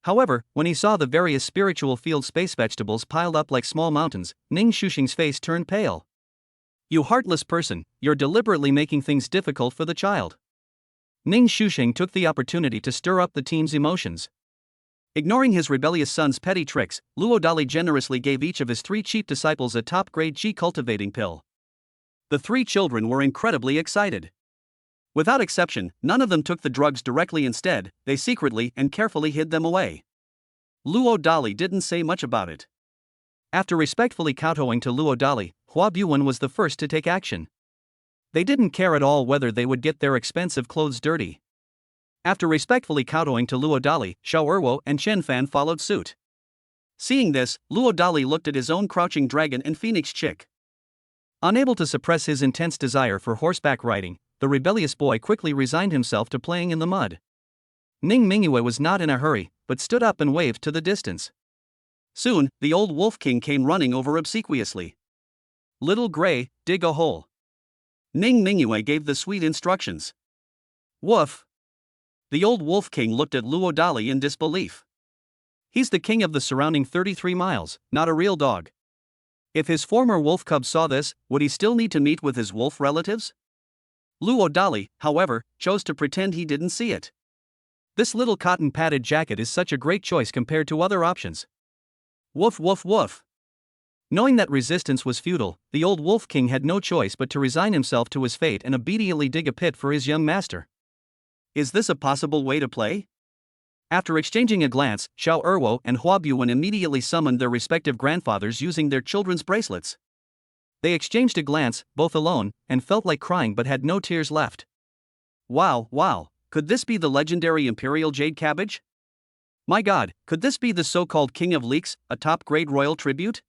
However, when he saw the various spiritual field space vegetables piled up like small mountains, Ning Shuxing's face turned pale. You heartless person, you're deliberately making things difficult for the child. Ning Shuxing took the opportunity to stir up the team's emotions. Ignoring his rebellious son's petty tricks, Luo Dali generously gave each of his 3 chief disciples a top-grade qi cultivating pill. The 3 children were incredibly excited. Without exception, none of them took the drugs directly. Instead, they secretly and carefully hid them away. Luo Dali didn't say much about it. After respectfully kowtowing to Luo Dali, Hua Buwen was the first to take action. They didn't care at all whether they would get their expensive clothes dirty. After respectfully kowtowing to Luo Dali, Xiao Erwo and Chen Fan followed suit. Seeing this, Luo Dali looked at his own crouching dragon and phoenix chick. Unable to suppress his intense desire for horseback riding, the rebellious boy quickly resigned himself to playing in the mud. Ning Mingyue was not in a hurry, but stood up and waved to the distance. Soon, the old wolf king came running over obsequiously. Little Gray, dig a hole. Ning Mingyue gave the sweet instructions. Woof. The old wolf king looked at Luo Dali in disbelief. He's the king of the surrounding 33 miles, not a real dog. If his former wolf cub saw this, would he still need to meet with his wolf relatives? Luo Dali, however, chose to pretend he didn't see it. This little cotton-padded jacket is such a great choice compared to other options. Woof woof woof. Knowing that resistance was futile, the old wolf king had no choice but to resign himself to his fate and obediently dig a pit for his young master. Is this a possible way to play? After exchanging a glance, Xiao Erwo and Hua Buwen immediately summoned their respective grandfathers using their children's bracelets. They exchanged a glance, both alone, and felt like crying but had no tears left. Wow, could this be the legendary Imperial Jade Cabbage? My god, could this be the so-called King of Leeks, a top-grade royal tribute?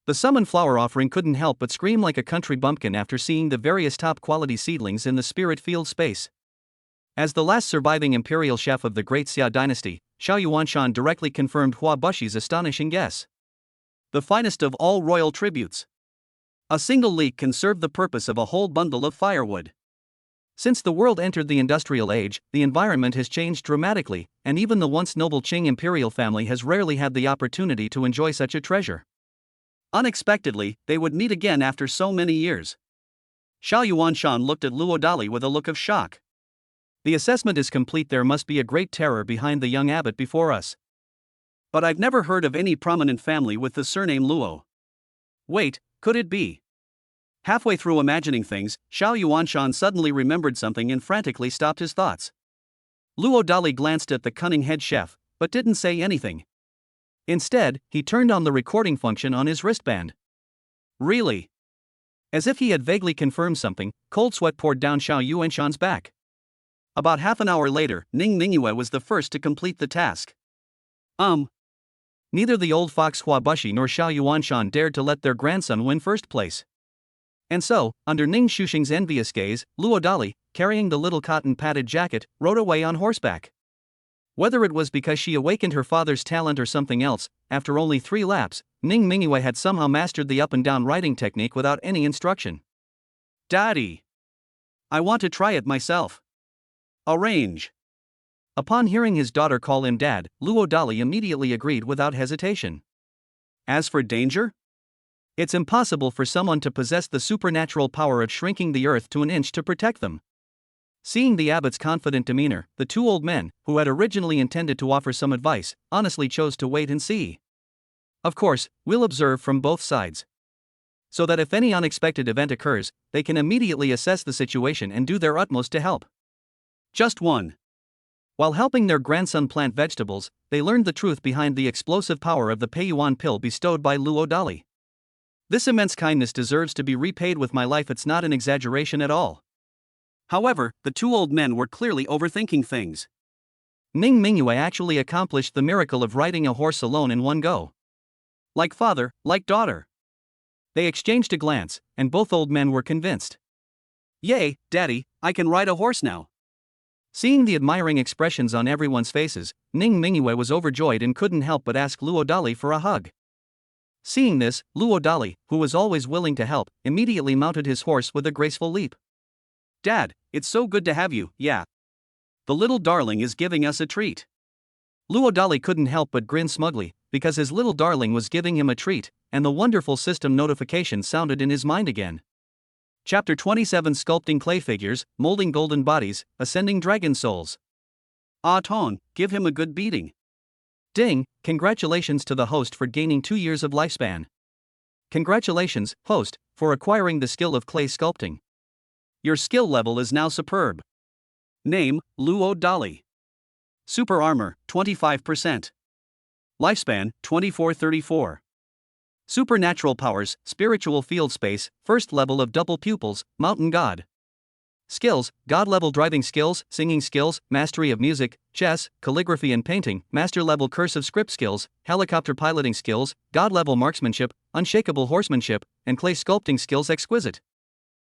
The summoned flower offering couldn't help but scream like a country bumpkin after seeing the various top-quality seedlings in the spirit field space. As the last surviving imperial chef of the Great Xia dynasty, Xiao Yuanshan directly confirmed Hua Bushi's astonishing guess. The finest of all royal tributes. A single leek can serve the purpose of a whole bundle of firewood. Since the world entered the industrial age, the environment has changed dramatically, and even the once noble Qing imperial family has rarely had the opportunity to enjoy such a treasure. Unexpectedly, they would meet again after so many years. Xiao Yuanshan looked at Luo Dali with a look of shock. The assessment is complete. There must be a great terror behind the young abbot before us. But I've never heard of any prominent family with the surname Luo. Wait, could it be? Halfway through imagining things, Xiao Yuanshan suddenly remembered something and frantically stopped his thoughts. Luo Dali glanced at the cunning head chef, but didn't say anything. Instead, he turned on the recording function on his wristband. Really? As if he had vaguely confirmed something, cold sweat poured down Xiao Yuanshan's back. About half an hour later, Ning Mingyue was the first to complete the task. Neither the old fox Hua Bushi nor Xiao Yuanshan dared to let their grandson win first place. And so, under Ning Shuxing's envious gaze, Luo Dali, carrying the little cotton-padded jacket, rode away on horseback. Whether it was because she awakened her father's talent or something else, after only 3 laps, Ning Mingyue had somehow mastered the up-and-down riding technique without any instruction. Daddy! I want to try it myself. Arrange. Upon hearing his daughter call him dad, Luo Dali immediately agreed without hesitation. As for danger? It's impossible for someone to possess the supernatural power of shrinking the earth to an inch to protect them. Seeing the abbot's confident demeanor, the two old men, who had originally intended to offer some advice, honestly chose to wait and see. Of course, we'll observe from both sides, so that if any unexpected event occurs, they can immediately assess the situation and do their utmost to help. Just 1. While helping their grandson plant vegetables, they learned the truth behind the explosive power of the Peiyuan pill bestowed by Luo Dali. This immense kindness deserves to be repaid with my life. It's not an exaggeration at all. However, the two old men were clearly overthinking things. Ning Mingyue actually accomplished the miracle of riding a horse alone in one go. Like father, like daughter. They exchanged a glance, and both old men were convinced. Yay, Daddy, I can ride a horse now. Seeing the admiring expressions on everyone's faces, Ning Mingyue was overjoyed and couldn't help but ask Luo Dali for a hug. Seeing this, Luo Dali, who was always willing to help, immediately mounted his horse with a graceful leap. Dad, it's so good to have you, yeah. The little darling is giving us a treat. Luo Dali couldn't help but grin smugly, because his little darling was giving him a treat, and the wonderful system notification sounded in his mind again. Chapter 27: Sculpting Clay Figures, Molding Golden Bodies, Ascending Dragon Souls. Ah Tong, give him a good beating. Ding, congratulations to the host for gaining 2 years of lifespan. Congratulations, host, for acquiring the skill of clay sculpting. Your skill level is now superb. Name, Luo Dali. Super Armor, 25%. Lifespan, 2434. Supernatural Powers, Spiritual Field Space, First Level of Double Pupils, Mountain God. Skills, God Level Driving Skills, Singing Skills, Mastery of Music, Chess, Calligraphy and Painting, Master Level Cursive Script Skills, Helicopter Piloting Skills, God Level Marksmanship, Unshakable Horsemanship, and Clay Sculpting Skills Exquisite.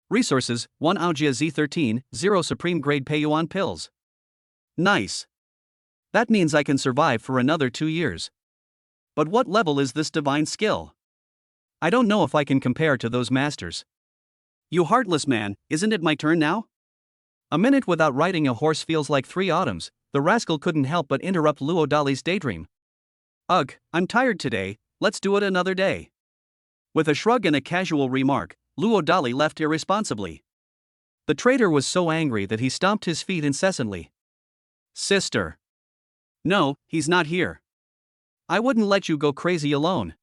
Resources, 1 Aojia Z13, 0 Supreme Grade Peiyuan Pills. Nice. That means I can survive for another 2 years. But what level is this divine skill? I don't know if I can compare to those masters. You heartless man, isn't it my turn now? A minute without riding a horse feels like 3 autumns. The rascal couldn't help but interrupt Luo Dali's daydream. Ugh, I'm tired today, let's do it another day. With a shrug and a casual remark, Luo Dali left irresponsibly. The traitor was so angry that he stomped his feet incessantly. Sister. No, he's not here. I wouldn't let you go crazy alone.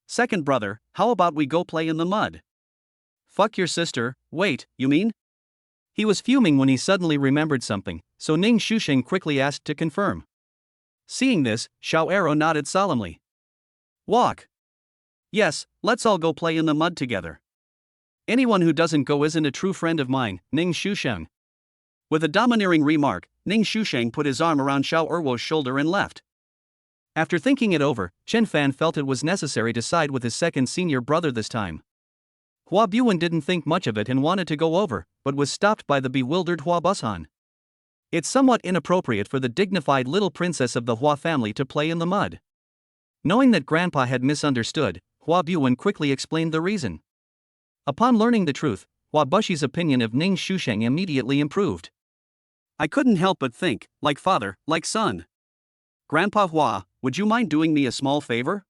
Second brother, how about we go play in the mud? Fuck your sister, wait, you mean? He was fuming when he suddenly remembered something, so Ning Shusheng quickly asked to confirm. Seeing this, Xiao Ero nodded solemnly. Walk. Yes, let's all go play in the mud together. Anyone who doesn't go isn't a true friend of mine, Ning Shusheng. With a domineering remark, Ning Shusheng put his arm around Xiao Erwo's shoulder and left. After thinking it over, Chen Fan felt it was necessary to side with his second senior brother this time. Hua Buwen didn't think much of it and wanted to go over, but was stopped by the bewildered Hua Bushan. It's somewhat inappropriate for the dignified little princess of the Hua family to play in the mud. Knowing that Grandpa had misunderstood, Hua Buwen quickly explained the reason. Upon learning the truth, Hua Bushi's opinion of Ning Shusheng immediately improved. I couldn't help but think, like father, like son. Grandpa Hua, would you mind doing me a small favor?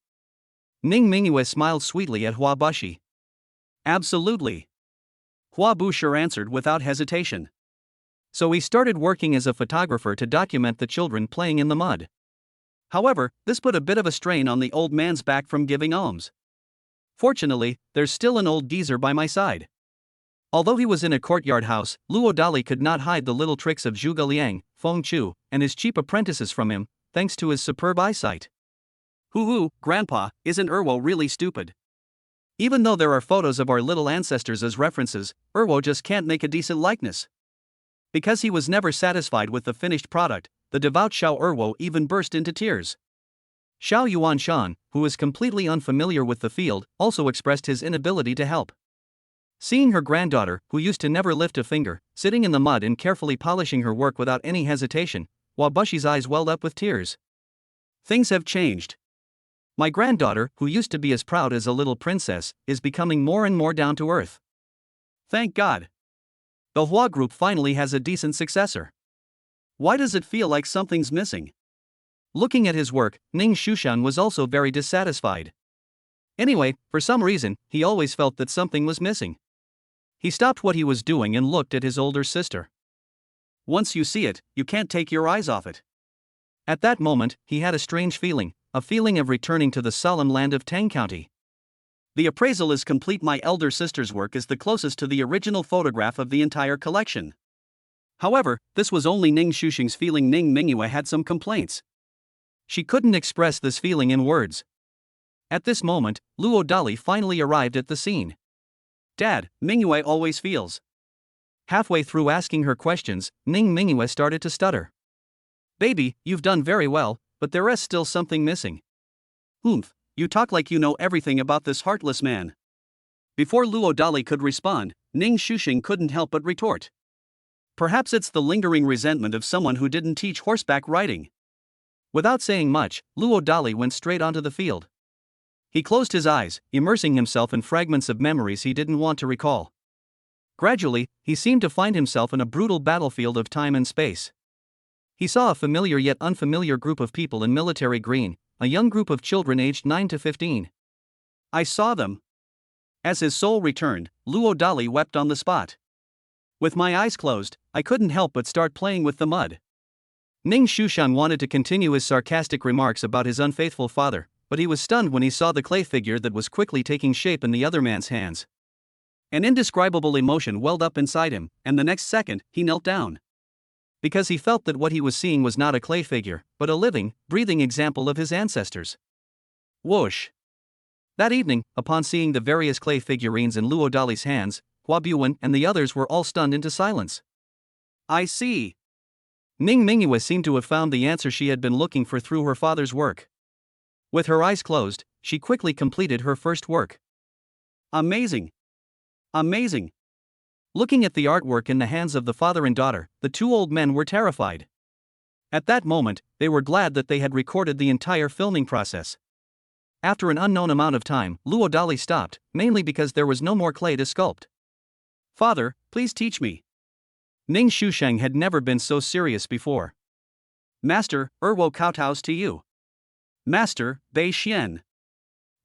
Ning Mingyue smiled sweetly at Hua Bushi. Absolutely. Hua Busher answered without hesitation. So he started working as a photographer to document the children playing in the mud. However, this put a bit of a strain on the old man's back from giving alms. Fortunately, there's still an old geezer by my side. Although he was in a courtyard house, Luo Dali could not hide the little tricks of Zhuge Liang, Feng Chu, and his cheap apprentices from him, thanks to his superb eyesight. Hoo, Grandpa, isn't Erwo really stupid? Even though there are photos of our little ancestors as references, Erwo just can't make a decent likeness. Because he was never satisfied with the finished product, the devout Xiao Erwo even burst into tears. Xiao Yuanshan, who is completely unfamiliar with the field, also expressed his inability to help. Seeing her granddaughter, who used to never lift a finger, sitting in the mud and carefully polishing her work without any hesitation, Wabushi's eyes welled up with tears. Things have changed. My granddaughter, who used to be as proud as a little princess, is becoming more and more down to earth. Thank God. The Hua group finally has a decent successor. Why does it feel like something's missing? Looking at his work, Ning Shushan was also very dissatisfied. Anyway, for some reason, he always felt that something was missing. He stopped what he was doing and looked at his older sister. Once you see it, you can't take your eyes off it. At that moment, he had a strange feeling, a feeling of returning to the solemn land of Tang County. The appraisal is complete. My elder sister's work is the closest to the original photograph of the entire collection. However, this was only Ning Shuxing's feeling. Ning Mingyue had some complaints. She couldn't express this feeling in words. At this moment, Luo Dali finally arrived at the scene. Dad, Mingyue always feels. Halfway through asking her questions, Ning Mingyue started to stutter. Baby, you've done very well, but there is still something missing. Oomph, you talk like you know everything about this heartless man. Before Luo Dali could respond, Ning Shuxing couldn't help but retort. Perhaps it's the lingering resentment of someone who didn't teach horseback riding. Without saying much, Luo Dali went straight onto the field. He closed his eyes, immersing himself in fragments of memories he didn't want to recall. Gradually, he seemed to find himself in a brutal battlefield of time and space. He saw a familiar yet unfamiliar group of people in military green, a young group of children aged 9 to 15. I saw them. As his soul returned, Luo Dali wept on the spot. With my eyes closed, I couldn't help but start playing with the mud. Ning Shuxiang wanted to continue his sarcastic remarks about his unfaithful father, but he was stunned when he saw the clay figure that was quickly taking shape in the other man's hands. An indescribable emotion welled up inside him, and the next second, he knelt down. Because he felt that what he was seeing was not a clay figure, but a living, breathing example of his ancestors. Whoosh! That evening, upon seeing the various clay figurines in Luo Dali's hands, Hua Buwen and the others were all stunned into silence. I see. Ning Mingyue seemed to have found the answer she had been looking for through her father's work. With her eyes closed, she quickly completed her first work. Amazing! Amazing! Looking at the artwork in the hands of the father and daughter, the two old men were terrified. At that moment, they were glad that they had recorded the entire filming process. After an unknown amount of time, Luo Dali stopped, mainly because there was no more clay to sculpt. Father, please teach me. Ning Shuxiang had never been so serious before. Master, Erwo kowtows to you. Master, Bei Xian.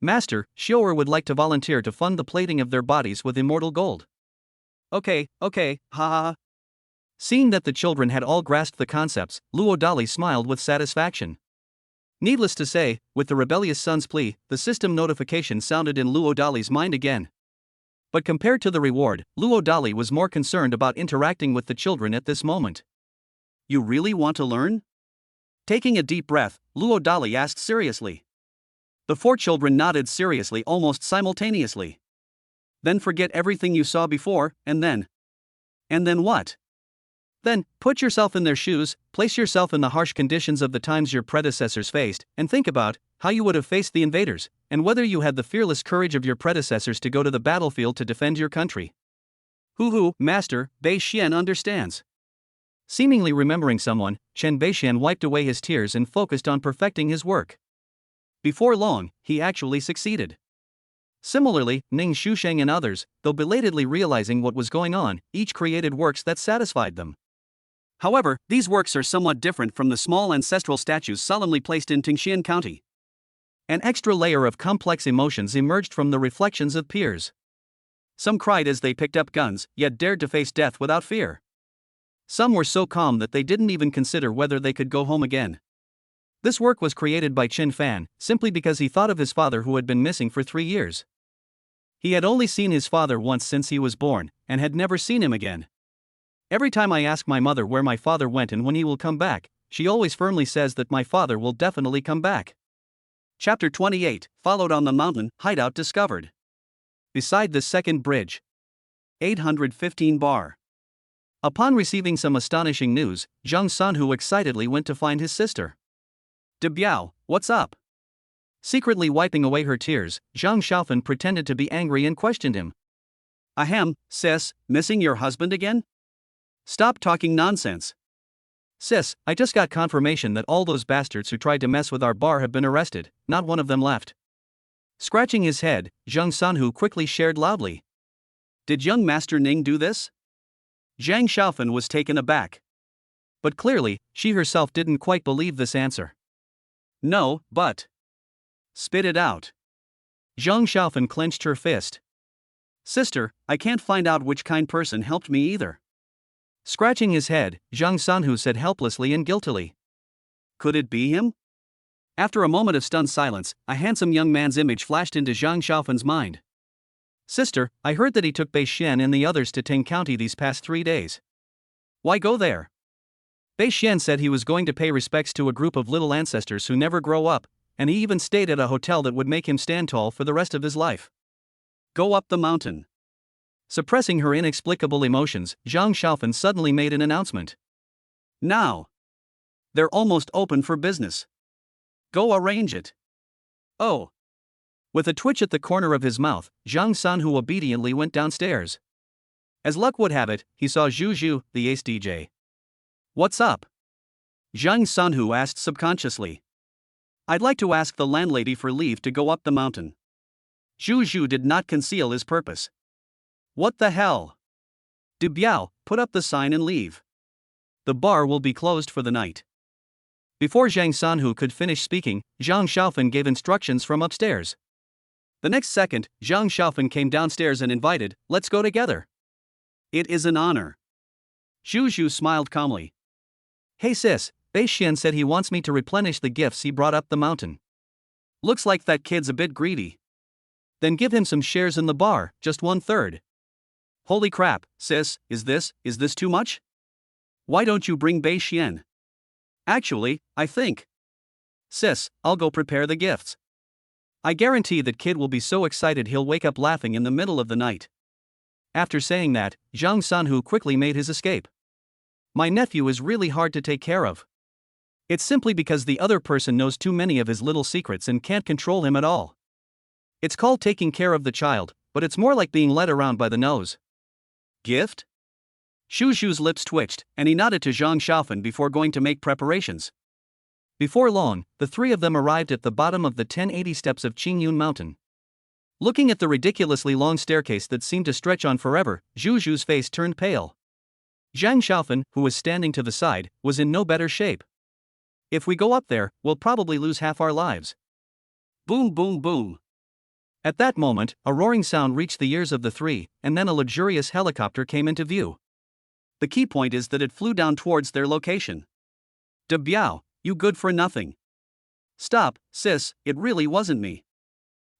Master, Xiu'er would like to volunteer to fund the plating of their bodies with immortal gold. Okay, ha ha. Seeing that the children had all grasped the concepts, Luo Dali smiled with satisfaction. Needless to say, with the rebellious son's plea, the system notification sounded in Luo Dali's mind again. But compared to the reward, Luo Dali was more concerned about interacting with the children at this moment. You really want to learn? Taking a deep breath, Luo Dali asked seriously. The four children nodded seriously almost simultaneously. Then forget everything you saw before, and then. And then what? Then, put yourself in their shoes, place yourself in the harsh conditions of the times your predecessors faced, and think about how you would have faced the invaders, and whether you had the fearless courage of your predecessors to go to the battlefield to defend your country. Hoo, Master, Bei Xian understands. Seemingly remembering someone, Chen Beixian wiped away his tears and focused on perfecting his work. Before long, he actually succeeded. Similarly, Ning Shuxiang and others, though belatedly realizing what was going on, each created works that satisfied them. However, these works are somewhat different from the small ancestral statues solemnly placed in Tingxian County. An extra layer of complex emotions emerged from the reflections of peers. Some cried as they picked up guns, yet dared to face death without fear. Some were so calm that they didn't even consider whether they could go home again. This work was created by Qin Fan, simply because he thought of his father who had been missing for 3 years. He had only seen his father once since he was born, and had never seen him again. Every time I ask my mother where my father went and when he will come back, she always firmly says that my father will definitely come back. Chapter 28, Followed on the Mountain, Hideout Discovered. Beside the second bridge. 815 bar. Upon receiving some astonishing news, Zhang Sanhu excitedly went to find his sister. De Biao, what's up? Secretly wiping away her tears, Zhang Xiaofan pretended to be angry and questioned him. Ahem, sis, missing your husband again? Stop talking nonsense. Sis, I just got confirmation that all those bastards who tried to mess with our bar have been arrested, not one of them left. Scratching his head, Zhang Sanhu quickly shared loudly. Did young Master Ning do this? Zhang Xiaofan was taken aback. But clearly, she herself didn't quite believe this answer. No, but. Spit it out. Zhang Xiaofan clenched her fist. Sister, I can't find out which kind person helped me either. Scratching his head, Zhang Sanhu said helplessly and guiltily. Could it be him? After a moment of stunned silence, a handsome young man's image flashed into Zhang Xiaofen's mind. Sister, I heard that he took Bei Xian and the others to Ting County these past 3 days. Why go there? Bei Xian said he was going to pay respects to a group of little ancestors who never grow up, and he even stayed at a hotel that would make him stand tall for the rest of his life. Go up the mountain. Suppressing her inexplicable emotions, Zhang Xiaofen suddenly made an announcement. Now. They're almost open for business. Go arrange it. Oh. With a twitch at the corner of his mouth, Zhang Sanhu obediently went downstairs. As luck would have it, he saw Zhu Zhu, the ace DJ. What's up? Zhang Sanhu asked subconsciously. I'd like to ask the landlady for leave to go up the mountain. Zhu Zhu did not conceal his purpose. What the hell? Du Biao, put up the sign and leave. The bar will be closed for the night. Before Zhang Sanhu could finish speaking, Zhang Xiaofen gave instructions from upstairs. The next second, Zhang Xiaofen came downstairs and invited, let's go together. It is an honor. Zhu Zhu smiled calmly. Hey sis, Bei Xian said he wants me to replenish the gifts he brought up the mountain. Looks like that kid's a bit greedy. Then give him some shares in the bar, just 1/3. Holy crap, sis, is this too much? Why don't you bring Bei Xian? Actually, I think. Sis, I'll go prepare the gifts. I guarantee that kid will be so excited he'll wake up laughing in the middle of the night. After saying that, Zhang Sanhu quickly made his escape. My nephew is really hard to take care of. It's simply because the other person knows too many of his little secrets and can't control him at all. It's called taking care of the child, but it's more like being led around by the nose. Gift? Zhu Zhu's lips twitched, and he nodded to Zhang Xiaofen before going to make preparations. Before long, the three of them arrived at the bottom of the 1080 steps of Qingyun Mountain. Looking at the ridiculously long staircase that seemed to stretch on forever, Zhu Zhu's face turned pale. Zhang Xiaofen, who was standing to the side, was in no better shape. If we go up there, we'll probably lose half our lives. Boom boom boom. At that moment, a roaring sound reached the ears of the three, and then a luxurious helicopter came into view. The key point is that it flew down towards their location. Du Biao, you good for nothing. Stop, sis, it really wasn't me.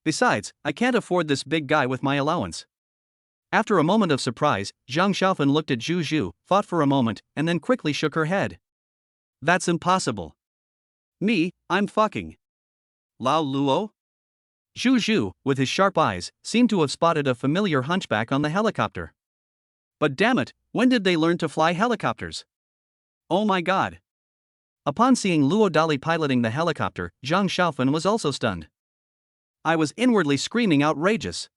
Besides, I can't afford this big guy with my allowance. After a moment of surprise, Zhang Xiaofen looked at Zhu Zhu, thought for a moment, and then quickly shook her head. That's impossible. Me, I'm fucking. Lao Luo? Zhu Zhu, with his sharp eyes, seemed to have spotted a familiar hunchback on the helicopter. But damn it, when did they learn to fly helicopters? Oh my god. Upon seeing Luo Dali piloting the helicopter, Zhang Xiaofen was also stunned. I was inwardly screaming outrageous.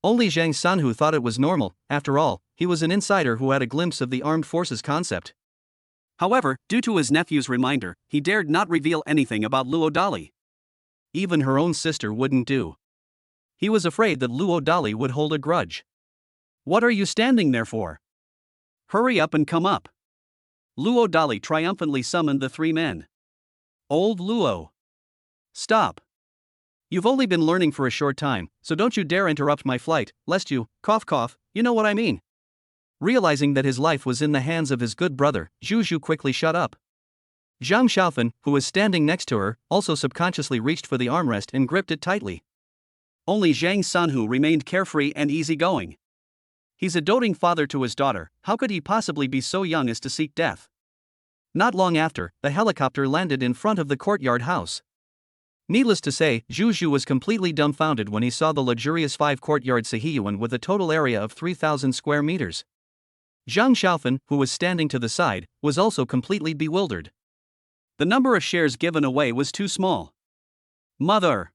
Only Zhang Sanhu thought it was normal, after all, he was an insider who had a glimpse of the armed forces concept. However, due to his nephew's reminder, he dared not reveal anything about Luo Dali. Even her own sister wouldn't do. He was afraid that Luo Dali would hold a grudge. What are you standing there for? Hurry up and come up. Luo Dali triumphantly summoned the three men. Old Luo. Stop. You've only been learning for a short time, so don't you dare interrupt my flight, lest you, cough cough, you know what I mean. Realizing that his life was in the hands of his good brother, Zhu Zhu quickly shut up. Zhang Xiaofen, who was standing next to her, also subconsciously reached for the armrest and gripped it tightly. Only Zhang Sanhu remained carefree and easygoing. He's a doting father to his daughter, how could he possibly be so young as to seek death? Not long after, the helicopter landed in front of the courtyard house. Needless to say, Zhu Zhu was completely dumbfounded when he saw the luxurious 5-courtyard Sihiyuan with a total area of 3,000 square meters. Zhang Xiaofen, who was standing to the side, was also completely bewildered. The number of shares given away was too small. Mother!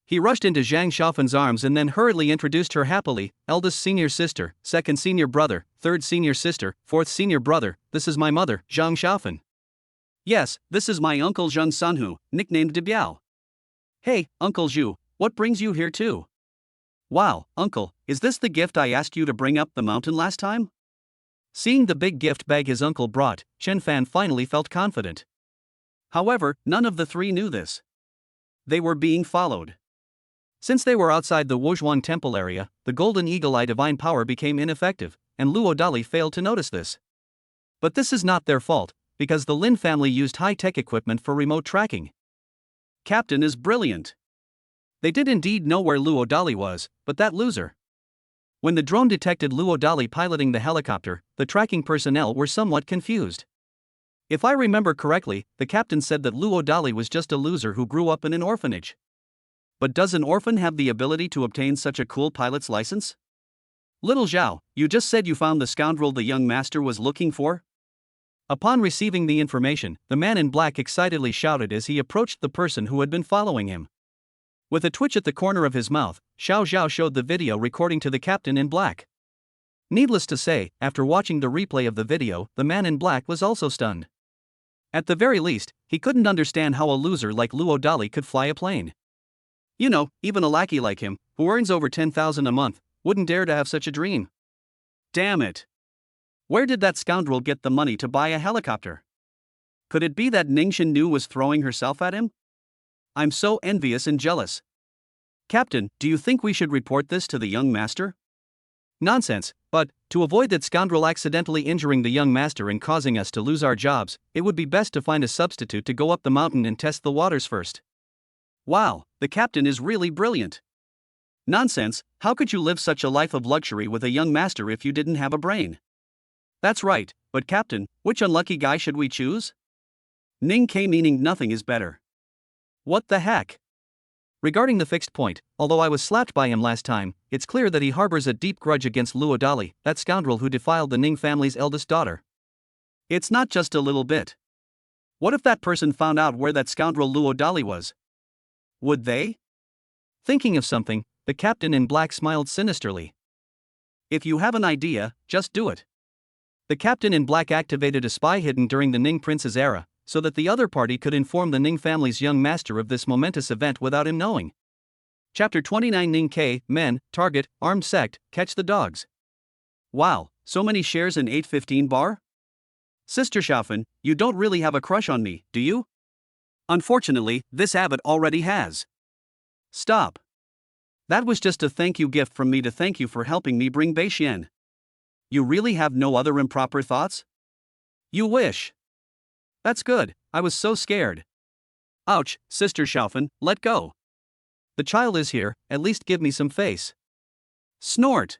He rushed into Zhang Xiaofen's arms and then hurriedly introduced her happily, eldest senior sister, second senior brother, third senior sister, fourth senior brother, this is my mother, Zhang Xiaofen. Yes, this is my uncle Zhang Sanhu, nicknamed Du Biao. Hey, Uncle Zhu, what brings you here too? Wow, uncle, is this the gift I asked you to bring up the mountain last time? Seeing the big gift bag his uncle brought, Chen Fan finally felt confident. However, none of the three knew this. They were being followed. Since they were outside the Wozhuang temple area, the golden eagle eye divine power became ineffective, and Luo Dali failed to notice this. But this is not their fault, because the Lin family used high-tech equipment for remote tracking. Captain is brilliant. They did indeed know where Luo Dali was, but that loser. When the drone detected Luo Dali piloting the helicopter, the tracking personnel were somewhat confused. If I remember correctly, the captain said that Luo Dali was just a loser who grew up in an orphanage. But does an orphan have the ability to obtain such a cool pilot's license? Little Zhao, you just said you found the scoundrel the young master was looking for? Upon receiving the information, the man in black excitedly shouted as he approached the person who had been following him. With a twitch at the corner of his mouth, Xiao Zhao showed the video recording to the captain in black. Needless to say, after watching the replay of the video, the man in black was also stunned. At the very least, he couldn't understand how a loser like Luo Dali could fly a plane. You know, even a lackey like him, who earns over 10,000 a month, wouldn't dare to have such a dream. Damn it! Where did that scoundrel get the money to buy a helicopter? Could it be that Ningxin Nu was throwing herself at him? I'm so envious and jealous. Captain, do you think we should report this to the young master? Nonsense, but, to avoid that scoundrel accidentally injuring the young master and causing us to lose our jobs, it would be best to find a substitute to go up the mountain and test the waters first. Wow, the captain is really brilliant. Nonsense, how could you live such a life of luxury with a young master if you didn't have a brain? That's right, but Captain, which unlucky guy should we choose? Ning K meaning nothing is better. What the heck? Regarding the fixed point, although I was slapped by him last time, it's clear that he harbors a deep grudge against Luo Dali, that scoundrel who defiled the Ning family's eldest daughter. It's not just a little bit. What if that person found out where that scoundrel Luo Dali was? Would they? Thinking of something, the captain in black smiled sinisterly. If you have an idea, just do it. The captain in black activated a spy hidden during the Ning prince's era, so that the other party could inform the Ning family's young master of this momentous event without him knowing. Chapter 29 Ning K, Men, Target, Armed Sect, Catch the Dogs. Wow, so many shares in 815 bar? Sister Xiaofan, you don't really have a crush on me, do you? Unfortunately, this abbot already has. Stop. That was just a thank you gift from me to thank you for helping me bring Beixian. You really have no other improper thoughts? You wish. That's good, I was so scared. Ouch, Sister Xiaofan, let go. The child is here, at least give me some face. Snort.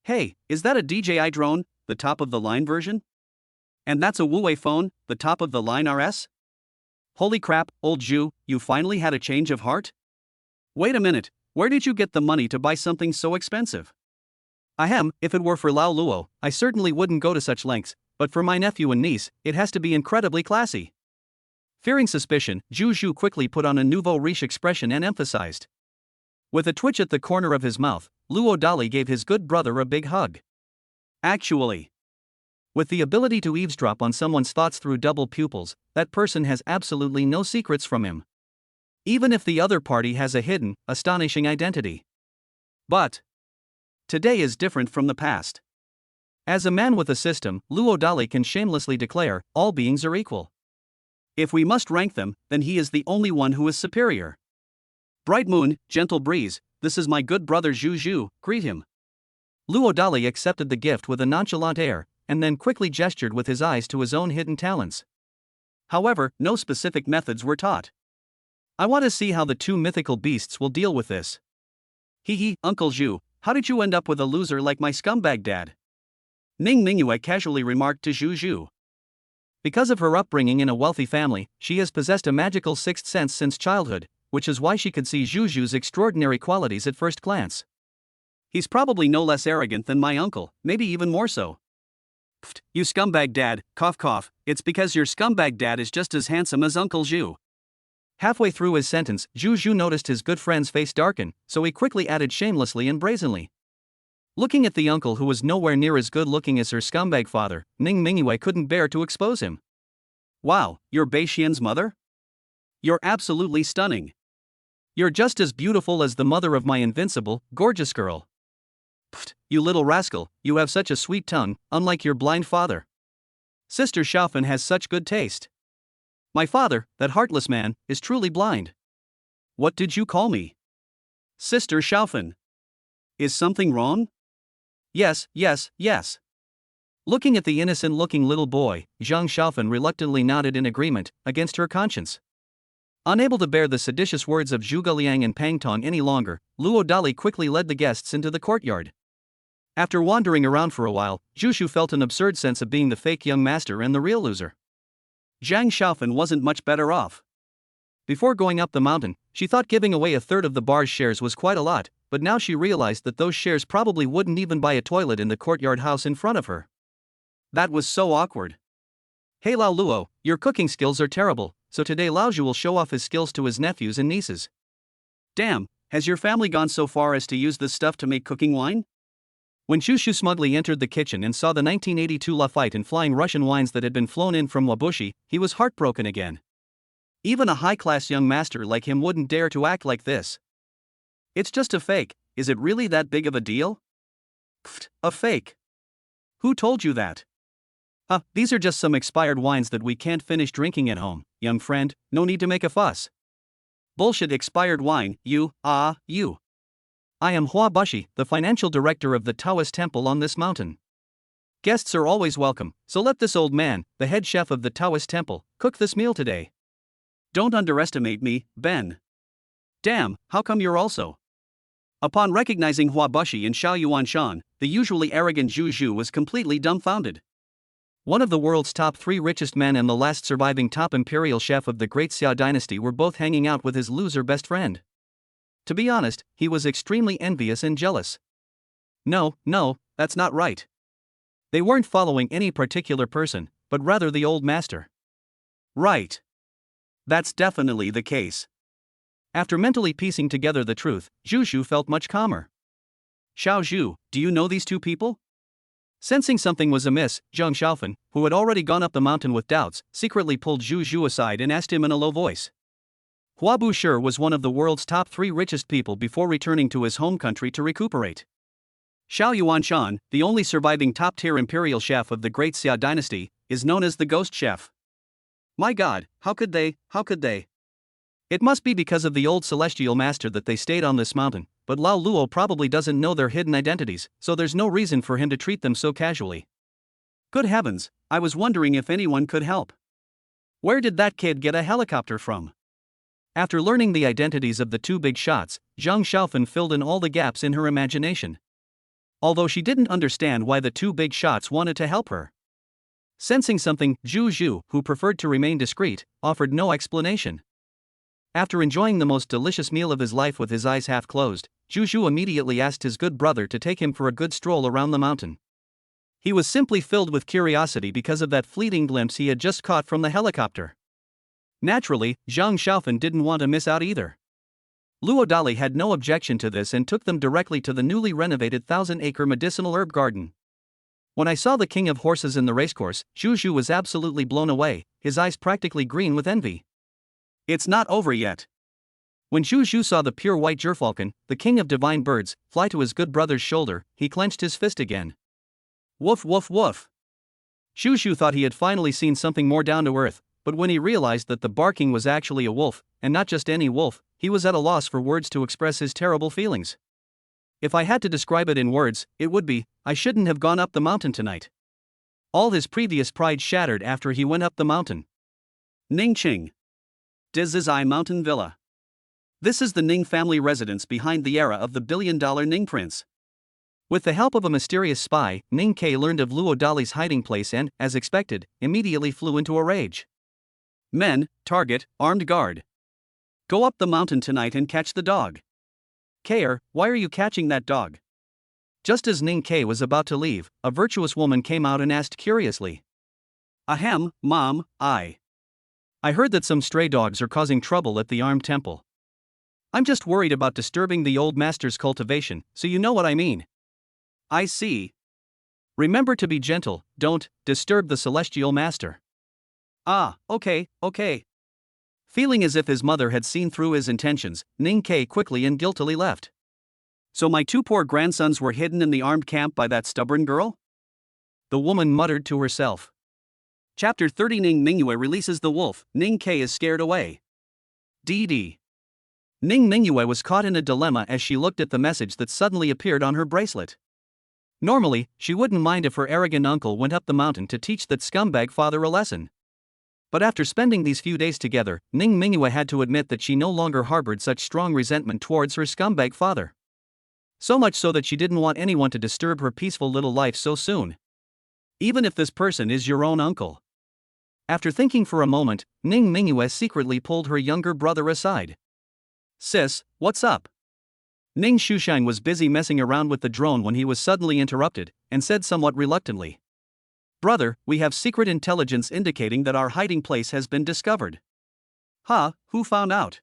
Hey, is that a DJI drone, the top of the line version? And that's a Huawei phone, the top of the line RS? Holy crap, old Zhu, you finally had a change of heart? Wait a minute, where did you get the money to buy something so expensive? Ahem, if it were for Lao Luo, I certainly wouldn't go to such lengths, but for my nephew and niece, it has to be incredibly classy. Fearing suspicion, Zhu Zhu quickly put on a nouveau riche expression and emphasized. With a twitch at the corner of his mouth, Luo Dali gave his good brother a big hug. Actually, with the ability to eavesdrop on someone's thoughts through double pupils, that person has absolutely no secrets from him. Even if the other party has a hidden, astonishing identity. But today is different from the past. As a man with a system, Luo Dali can shamelessly declare, all beings are equal. If we must rank them, then he is the only one who is superior. Bright moon, gentle breeze, this is my good brother Zhu Zhu, greet him. Luo Dali accepted the gift with a nonchalant air, and then quickly gestured with his eyes to his own hidden talents. However, no specific methods were taught. I want to see how the two mythical beasts will deal with this. Hee, Uncle Zhu, how did you end up with a loser like my scumbag dad? Ning Mingyue casually remarked to Zhu Zhu. Because of her upbringing in a wealthy family, she has possessed a magical sixth sense since childhood, which is why she could see Zhu Zhu's extraordinary qualities at first glance. He's probably no less arrogant than my uncle, maybe even more so. Pfft, you scumbag dad, cough cough, it's because your scumbag dad is just as handsome as Uncle Zhu. Halfway through his sentence, Zhu Zhu noticed his good friend's face darken, so he quickly added shamelessly and brazenly. Looking at the uncle who was nowhere near as good looking as her scumbag father, Ning Mingyue couldn't bear to expose him. Wow, you're Beixian's mother? You're absolutely stunning. You're just as beautiful as the mother of my invincible, gorgeous girl. Pfft, you little rascal, you have such a sweet tongue, unlike your blind father. Sister Xiaofan has such good taste. My father, that heartless man, is truly blind. What did you call me? Sister Xiaofan. Is something wrong? Yes. Looking at the innocent-looking little boy, Zhang Xiaofan reluctantly nodded in agreement, against her conscience. Unable to bear the seditious words of Zhuge Liang and Pang Tong any longer, Luo Dali quickly led the guests into the courtyard. After wandering around for a while, Zhu Shu felt an absurd sense of being the fake young master and the real loser. Zhang Xiaofan wasn't much better off. Before going up the mountain, she thought giving away a third of the bar's shares was quite a lot, but now she realized that those shares probably wouldn't even buy a toilet in the courtyard house in front of her. That was so awkward. Hey Lao Luo, your cooking skills are terrible, so today Lao Zhu will show off his skills to his nephews and nieces. Damn, has your family gone so far as to use this stuff to make cooking wine? When Zhu Shu smugly entered the kitchen and saw the 1982 Lafite and flying Russian wines that had been flown in from Wabushi, he was heartbroken again. Even a high-class young master like him wouldn't dare to act like this. It's just a fake, is it really that big of a deal? Pfft, a fake. Who told you that? These are just some expired wines that we can't finish drinking at home, young friend, no need to make a fuss. Bullshit expired wine, you. I am Hua Bushi, the financial director of the Taoist temple on this mountain. Guests are always welcome, so let this old man, the head chef of the Taoist temple, cook this meal today. Don't underestimate me, Ben. Damn, how come you're also? Upon recognizing Hua Bushi and Xiao Yuanshan, the usually arrogant Zhu Zhu was completely dumbfounded. One of the world's top 3 richest men and the last surviving top imperial chef of the Great Xia dynasty were both hanging out with his loser best friend. To be honest, he was extremely envious and jealous. No, that's not right. They weren't following any particular person, but rather the old master. Right. That's definitely the case. After mentally piecing together the truth, Zhu Shu felt much calmer. Xiao Zhu, do you know these two people? Sensing something was amiss, Zhang Xiaofan, who had already gone up the mountain with doubts, secretly pulled Zhu Zhu aside and asked him in a low voice. Hua Bushi was one of the world's top 3 richest people before returning to his home country to recuperate. Xiao Yuanshan, the only surviving top-tier imperial chef of the Great Xia dynasty, is known as the Ghost Chef. My god, how could they? It must be because of the old celestial master that they stayed on this mountain, but Lao Luo probably doesn't know their hidden identities, so there's no reason for him to treat them so casually. Good heavens, I was wondering if anyone could help. Where did that kid get a helicopter from? After learning the identities of the 2 big shots, Zhang Xiaofan filled in all the gaps in her imagination. Although she didn't understand why the 2 big shots wanted to help her. Sensing something, Zhu Zhu, who preferred to remain discreet, offered no explanation. After enjoying the most delicious meal of his life with his eyes half closed, Zhu Zhu immediately asked his good brother to take him for a good stroll around the mountain. He was simply filled with curiosity because of that fleeting glimpse he had just caught from the helicopter. Naturally, Zhang Xiaofan didn't want to miss out either. Luo Dali had no objection to this and took them directly to the newly renovated 1,000-acre medicinal herb garden. When I saw the king of horses in the racecourse, Zhu Zhu was absolutely blown away, his eyes practically green with envy. It's not over yet. When Zhu Zhu saw the pure white gerfalcon, the king of divine birds, fly to his good brother's shoulder, he clenched his fist again. Woof woof woof. Zhu Zhu thought he had finally seen something more down to earth, but when he realized that the barking was actually a wolf, and not just any wolf, he was at a loss for words to express his terrible feelings. If I had to describe it in words, it would be, I shouldn't have gone up the mountain tonight. All his previous pride shattered after he went up the mountain. Ningqing. Dizizai Mountain Villa. This is the Ning family residence behind the era of the billion-dollar Ning prince. With the help of a mysterious spy, Ning Ke learned of Luo Dali's hiding place and, as expected, immediately flew into a rage. Men, target, armed guard. Go up the mountain tonight and catch the dog. Kair, why are you catching that dog? Just as Ning Ke was about to leave, a virtuous woman came out and asked curiously. Ahem, Mom, I heard that some stray dogs are causing trouble at the armed temple. I'm just worried about disturbing the old master's cultivation, so you know what I mean. I see. Remember to be gentle, don't disturb the celestial master. Ah, okay. Feeling as if his mother had seen through his intentions, Ning Ke quickly and guiltily left. So my 2 poor grandsons were hidden in the armed camp by that stubborn girl? The woman muttered to herself. Chapter 30 Ning Mingyue releases the wolf, Ning Ke is scared away. DD. Ning Mingyue was caught in a dilemma as she looked at the message that suddenly appeared on her bracelet. Normally, she wouldn't mind if her arrogant uncle went up the mountain to teach that scumbag father a lesson. But after spending these few days together, Ning Mingyue had to admit that she no longer harbored such strong resentment towards her scumbag father. So much so that she didn't want anyone to disturb her peaceful little life so soon. Even if this person is your own uncle. After thinking for a moment, Ning Mingyue secretly pulled her younger brother aside. Sis, what's up? Ning Shushang was busy messing around with the drone when he was suddenly interrupted, and said somewhat reluctantly. Brother, we have secret intelligence indicating that our hiding place has been discovered. Huh, who found out?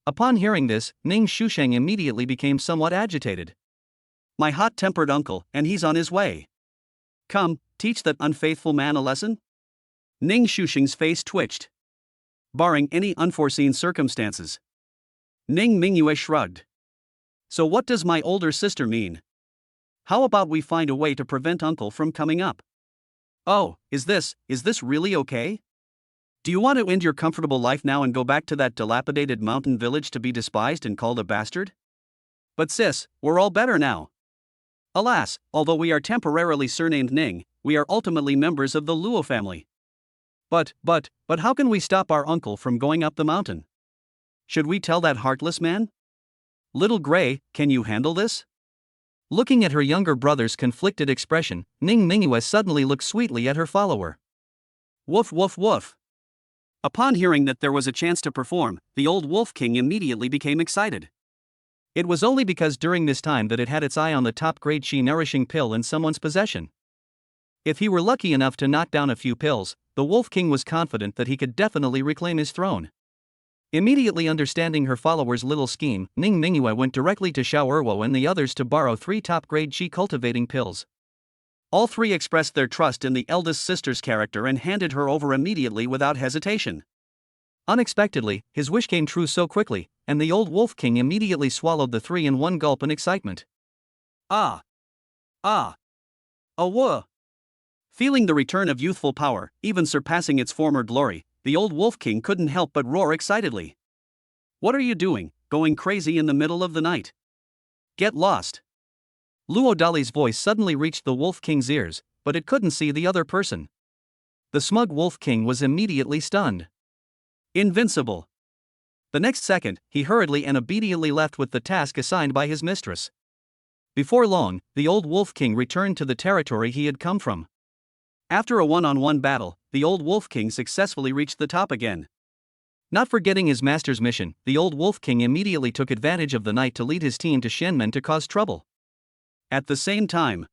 Upon hearing this, Ning Shushang immediately became somewhat agitated. My hot-tempered uncle, and he's on his way. Come, teach that unfaithful man a lesson? Ning Shushang's face twitched. Barring any unforeseen circumstances. Ning Mingyue shrugged. So what does my older sister mean? How about we find a way to prevent uncle from coming up? Oh, is this really okay? Do you want to end your comfortable life now and go back to that dilapidated mountain village to be despised and called a bastard? But sis, we're all better now. Alas, although we are temporarily surnamed Ning, we are ultimately members of the Luo family. But how can we stop our uncle from going up the mountain? Should we tell that heartless man? Little Gray, can you handle this? Looking at her younger brother's conflicted expression, Ning Mingyue suddenly looked sweetly at her follower. Woof woof woof. Upon hearing that there was a chance to perform, the old Wolf King immediately became excited. It was only because during this time that it had its eye on the top-grade Qi nourishing pill in someone's possession. If he were lucky enough to knock down a few pills, the Wolf King was confident that he could definitely reclaim his throne. Immediately understanding her follower's little scheme, Ning Mingyue went directly to Xiao Erwo and the others to borrow 3 top-grade Qi cultivating pills. All 3 expressed their trust in the eldest sister's character and handed her over immediately without hesitation. Unexpectedly, his wish came true so quickly, and the old Wolf King immediately swallowed the 3 in one gulp in excitement. Ah! Ah! Awwa! Feeling the return of youthful power, even surpassing its former glory, the old Wolf King couldn't help but roar excitedly. What are you doing, going crazy in the middle of the night? Get lost! Luo Dali's voice suddenly reached the Wolf King's ears, but it couldn't see the other person. The smug Wolf King was immediately stunned. Invincible! The next second, he hurriedly and obediently left with the task assigned by his mistress. Before long, the old Wolf King returned to the territory he had come from. After a one-on-one battle, the old Wolf King successfully reached the top again. Not forgetting his master's mission, the old Wolf King immediately took advantage of the night to lead his team to Shenmen to cause trouble. At the same time,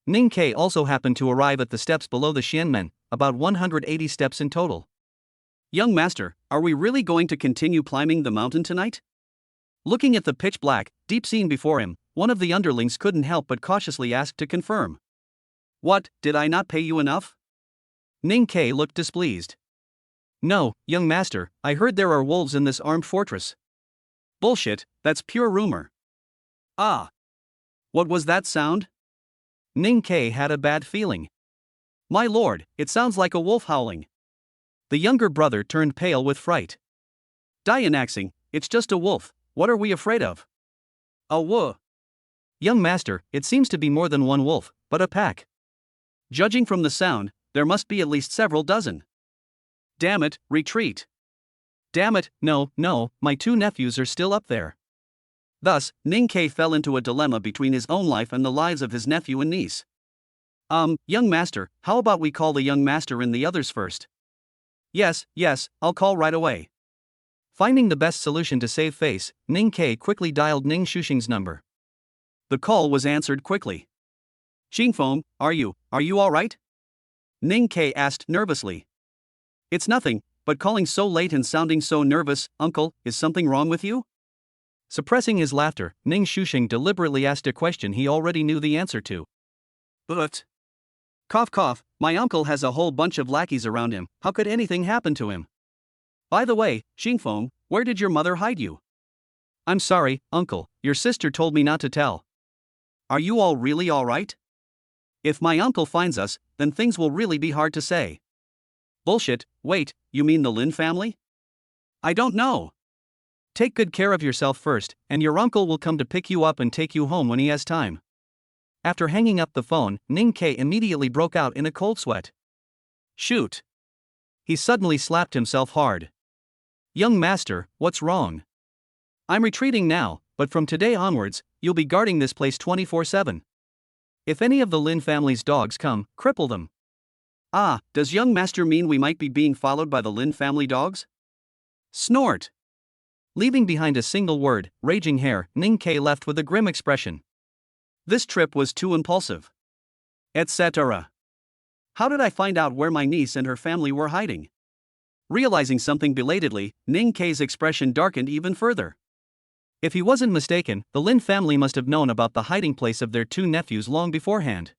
Ning Ke also happened to arrive at the steps below the Shenmen, about 180 steps in total. Young master, are we really going to continue climbing the mountain tonight? Looking at the pitch-black, deep scene before him, one of the underlings couldn't help but cautiously ask to confirm. What, did I not pay you enough? Ning Ke looked displeased. No, young master, I heard there are wolves in this armed fortress. Bullshit, that's pure rumor. Ah. What was that sound? Ning Ke had a bad feeling. My lord, it sounds like a wolf howling. The younger brother turned pale with fright. Dianaxing, it's just a wolf, what are we afraid of? A wolf. Young master, it seems to be more than one wolf, but a pack. Judging from the sound, there must be at least several dozen. Damn it, retreat. Damn it, no, my 2 nephews are still up there. Thus, Ning Ke fell into a dilemma between his own life and the lives of his nephew and niece. Young master, how about we call the young master and the others first? Yes, I'll call right away. Finding the best solution to save face, Ning Ke quickly dialed Ning Shushing's number. The call was answered quickly. Xingfeng, are you alright? Ning Ke asked nervously. It's nothing, but calling so late and sounding so nervous, uncle, is something wrong with you? Suppressing his laughter, Ning Shushing deliberately asked a question he already knew the answer to. But. Cough cough, my uncle has a whole bunch of lackeys around him, how could anything happen to him? By the way, Xingfeng, where did your mother hide you? I'm sorry, uncle, your sister told me not to tell. Are you all really alright? If my uncle finds us, then things will really be hard to say. Bullshit, wait, you mean the Lin family? I don't know. Take good care of yourself first, and your uncle will come to pick you up and take you home when he has time. After hanging up the phone, Ning Ke immediately broke out in a cold sweat. Shoot! He suddenly slapped himself hard. Young master, what's wrong? I'm retreating now, but from today onwards, you'll be guarding this place 24/7. If any of the Lin family's dogs come, cripple them. Ah, does young master mean we might be being followed by the Lin family dogs? Snort! Leaving behind a single word, raging hair, Ning Ke left with a grim expression. This trip was too impulsive. Etc. How did I find out where my niece and her family were hiding? Realizing something belatedly, Ning Ke's expression darkened even further. If he wasn't mistaken, the Lin family must have known about the hiding place of their two nephews long beforehand.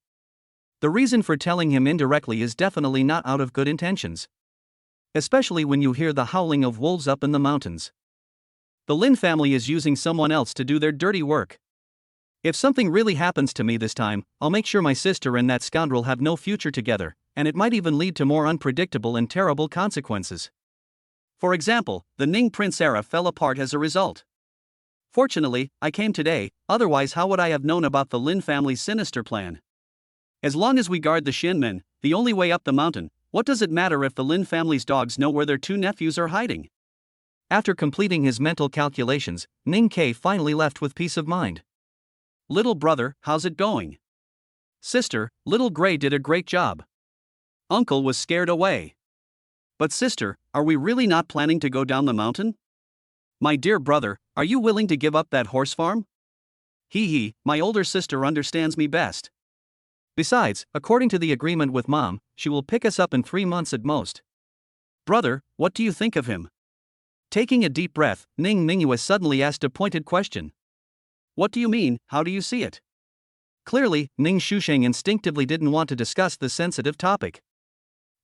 The reason for telling him indirectly is definitely not out of good intentions. Especially when you hear the howling of wolves up in the mountains. The Lin family is using someone else to do their dirty work. If something really happens to me this time, I'll make sure my sister and that scoundrel have no future together, and it might even lead to more unpredictable and terrible consequences. For example, the Ning Prince era fell apart as a result. Fortunately, I came today, otherwise how would I have known about the Lin family's sinister plan? As long as we guard the Shinmen, the only way up the mountain, what does it matter if the Lin family's dogs know where their two nephews are hiding? After completing his mental calculations, Ning Ke finally left with peace of mind. Little brother, how's it going? Sister, little Gray did a great job. Uncle was scared away. But sister, are we really not planning to go down the mountain? My dear brother, are you willing to give up that horse farm? Hee, my older sister understands me best. Besides, according to the agreement with Mom, she will pick us up in 3 months at most. Brother, what do you think of him? Taking a deep breath, Ning Mingyue suddenly asked a pointed question. What do you mean, how do you see it? Clearly, Ning Shusheng instinctively didn't want to discuss the sensitive topic.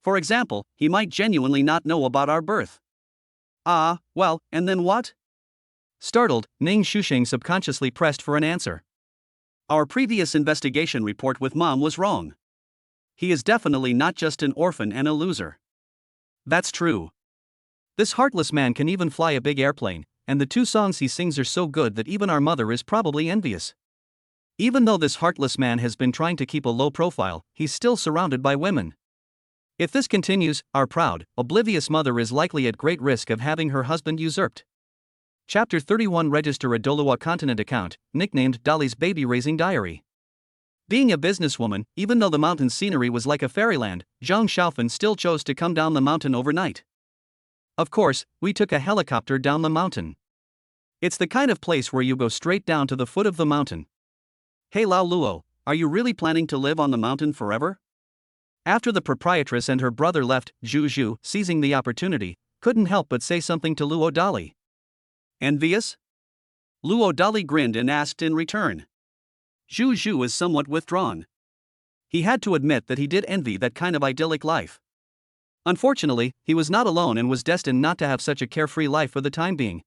For example, he might genuinely not know about our birth. Ah, well, and then what? Startled, Ning Shusheng subconsciously pressed for an answer. Our previous investigation report with Mom was wrong. He is definitely not just an orphan and a loser. That's true. This heartless man can even fly a big airplane, and the 2 songs he sings are so good that even our mother is probably envious. Even though this heartless man has been trying to keep a low profile, he's still surrounded by women. If this continues, our proud, oblivious mother is likely at great risk of having her husband usurped. Chapter 31 Register a Dolua Continent account, nicknamed Dolly's Baby Raising Diary. Being a businesswoman, even though the mountain scenery was like a fairyland, Zhang Xiaofan still chose to come down the mountain overnight. Of course, we took a helicopter down the mountain. It's the kind of place where you go straight down to the foot of the mountain. Hey Lao Luo, are you really planning to live on the mountain forever? After the proprietress and her brother left, Zhu Zhu, seizing the opportunity, couldn't help but say something to Luo Dali. Envious? Luo Dali grinned and asked in return. Zhu Zhu is somewhat withdrawn. He had to admit that he did envy that kind of idyllic life. Unfortunately, he was not alone and was destined not to have such a carefree life for the time being.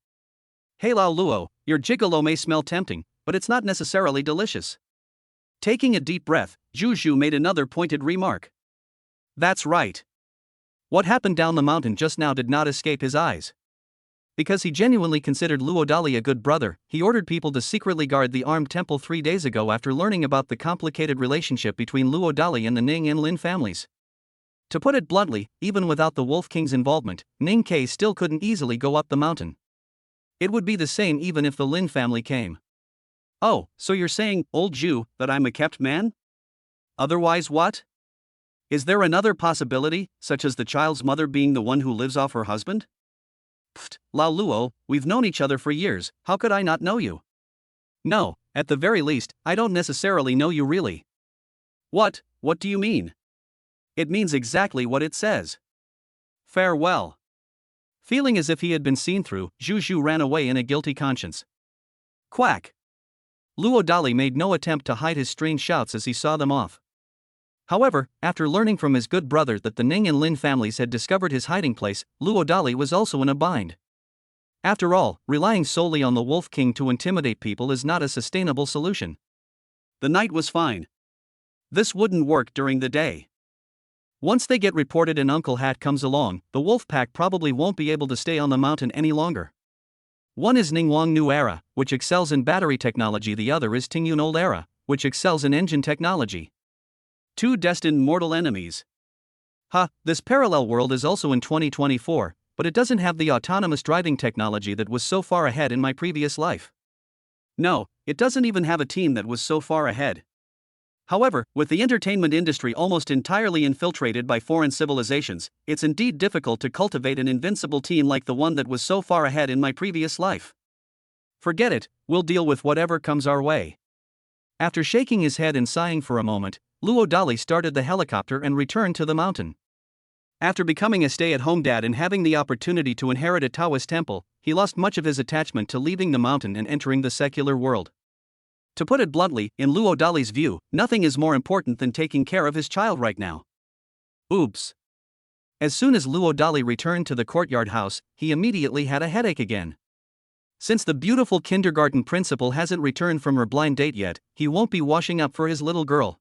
Hey Lao Luo, your gigolo may smell tempting, but it's not necessarily delicious. Taking a deep breath, Zhu Zhu made another pointed remark. That's right. What happened down the mountain just now did not escape his eyes. Because he genuinely considered Luo Dali a good brother, he ordered people to secretly guard the armed temple 3 days ago after learning about the complicated relationship between Luo Dali and the Ning and Lin families. To put it bluntly, even without the Wolf King's involvement, Ning Ke still couldn't easily go up the mountain. It would be the same even if the Lin family came. Oh, so you're saying, old Zhu, that I'm a kept man? Otherwise what? Is there another possibility, such as the child's mother being the one who lives off her husband? Pfft, Lao Luo, we've known each other for years, how could I not know you? No, at the very least, I don't necessarily know you really. What do you mean? It means exactly what it says. Farewell. Feeling as if he had been seen through, Zhu Zhu ran away in a guilty conscience. Quack. Luo Dali made no attempt to hide his strange shouts as he saw them off. However, after learning from his good brother that the Ning and Lin families had discovered his hiding place, Luo Dali was also in a bind. After all, relying solely on the Wolf King to intimidate people is not a sustainable solution. The night was fine. This wouldn't work during the day. Once they get reported and Uncle Hat comes along, the wolf pack probably won't be able to stay on the mountain any longer. One is Ningguang New Era, which excels in battery technology, the other is Tingyun Old Era, which excels in engine technology. Two destined mortal enemies. This parallel world is also in 2024, but it doesn't have the autonomous driving technology that was so far ahead in my previous life. No, it doesn't even have a team that was so far ahead. However, with the entertainment industry almost entirely infiltrated by foreign civilizations, it's indeed difficult to cultivate an invincible team like the one that was so far ahead in my previous life. Forget it, we'll deal with whatever comes our way. After shaking his head and sighing for a moment, Luo Dali started the helicopter and returned to the mountain. After becoming a stay-at-home dad and having the opportunity to inherit a Taoist temple, he lost much of his attachment to leaving the mountain and entering the secular world. To put it bluntly, in Luo Dali's view, nothing is more important than taking care of his child right now. Oops. As soon as Luo Dali returned to the courtyard house, he immediately had a headache again. Since the beautiful kindergarten principal hasn't returned from her blind date yet, he won't be washing up for his little girl.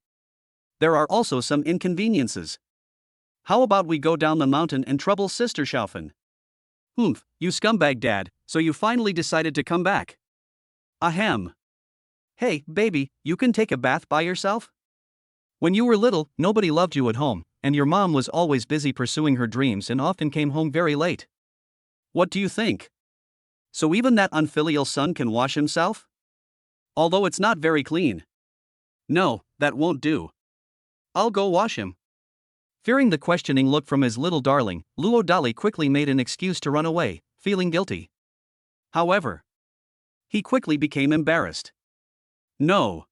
There are also some inconveniences. How about we go down the mountain and trouble Sister Xiaofan? Humph, you scumbag dad, so you finally decided to come back. Ahem. Hey, baby, you can take a bath by yourself? When you were little, nobody loved you at home, and your mom was always busy pursuing her dreams and often came home very late. What do you think? So even that unfilial son can wash himself? Although it's not very clean. No, that won't do. I'll go wash him. Fearing the questioning look from his little darling, Luo Dali quickly made an excuse to run away, feeling guilty. However, he quickly became embarrassed. No.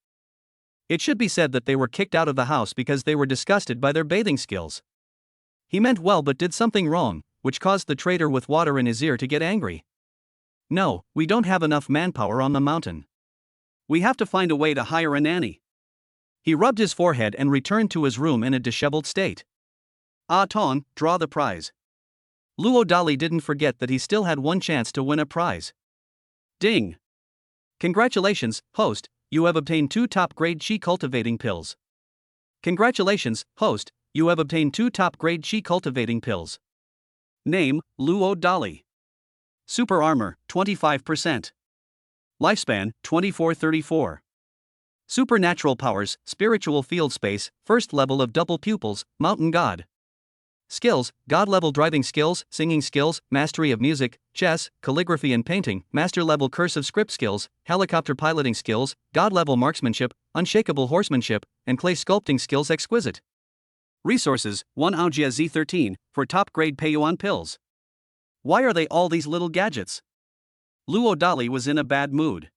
It should be said that they were kicked out of the house because they were disgusted by their bathing skills. He meant well but did something wrong, which caused the trader with water in his ear to get angry. No, we don't have enough manpower on the mountain. We have to find a way to hire a nanny. He rubbed his forehead and returned to his room in a disheveled state. Tong, draw the prize. Luo Dali didn't forget that he still had one chance to win a prize. Ding! Congratulations, host, you have obtained 2 top-grade Qi cultivating pills. Congratulations, host, you have obtained 2 top-grade Qi cultivating pills. Name, Luo Dali. Super Armor, 25%. Lifespan, 2434. Supernatural Powers, Spiritual Field Space, First Level of Double Pupils, Mountain God. Skills, God-level driving skills, singing skills, mastery of music, chess, calligraphy and painting, master-level cursive script skills, helicopter piloting skills, God-level marksmanship, unshakable horsemanship, and clay sculpting skills exquisite. Resources, 1 Aojia Z13, for top-grade Peiyuan pills. Why are they all these little gadgets? Luo Dali was in a bad mood.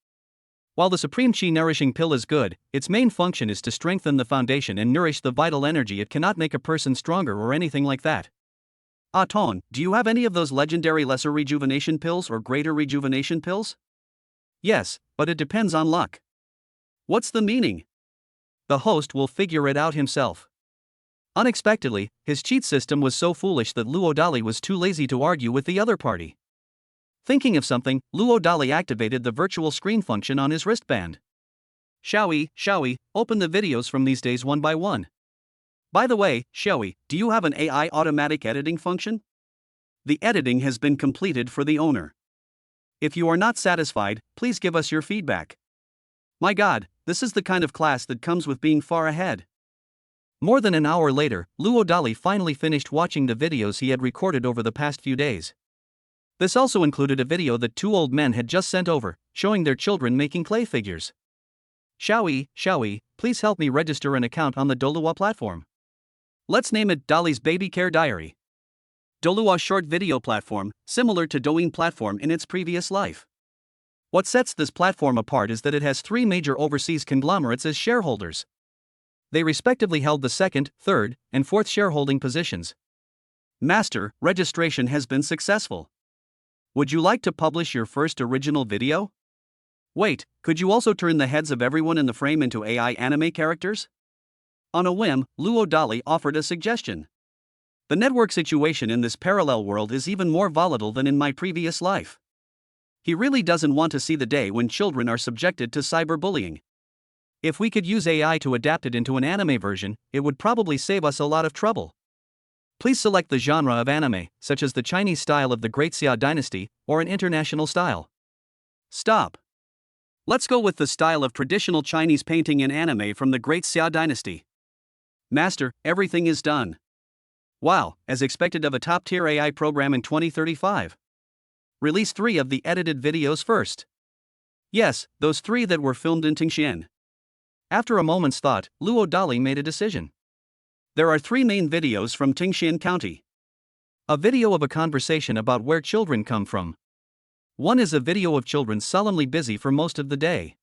While the Supreme Qi Nourishing Pill is good, its main function is to strengthen the foundation and nourish the vital energy. It cannot make a person stronger or anything like that. Ton, do you have any of those legendary lesser rejuvenation pills or greater rejuvenation pills? Yes, but it depends on luck. What's the meaning? The host will figure it out himself. Unexpectedly, his cheat system was so foolish that Luo Dali was too lazy to argue with the other party. Thinking of something, Luo Dali activated the virtual screen function on his wristband. Xiaoyi, open the videos from these days one by one. By the way, Xiaoyi, do you have an AI automatic editing function? The editing has been completed for the owner. If you are not satisfied, please give us your feedback. My God, this is the kind of class that comes with being far ahead. More than an hour later, Luo Dali finally finished watching the videos he had recorded over the past few days. This also included a video that 2 old men had just sent over, showing their children making clay figures. Xiaoyi, please help me register an account on the Doluwa platform. Let's name it Dali's Baby Care Diary. Doluwa short video platform, similar to Douyin platform in its previous life. What sets this platform apart is that it has 3 major overseas conglomerates as shareholders. They respectively held the 2nd, 3rd, and 4th shareholding positions. Master, registration has been successful. Would you like to publish your first original video? Wait, could you also turn the heads of everyone in the frame into AI anime characters? On a whim, Luo Dali offered a suggestion. The network situation in this parallel world is even more volatile than in my previous life. He really doesn't want to see the day when children are subjected to cyberbullying. If we could use AI to adapt it into an anime version, it would probably save us a lot of trouble. Please select the genre of anime, such as the Chinese style of the Great Xia Dynasty, or an international style. Stop. Let's go with the style of traditional Chinese painting and anime from the Great Xia dynasty. Master, everything is done. Wow, as expected of a top-tier AI program in 2035. Release 3 of the edited videos first. Yes, those 3 that were filmed in Tingxian. After a moment's thought, Luo Dali made a decision. There are 3 main videos from Tingxian County. A video of a conversation about where children come from. One is a video of children solemnly busy for most of the day.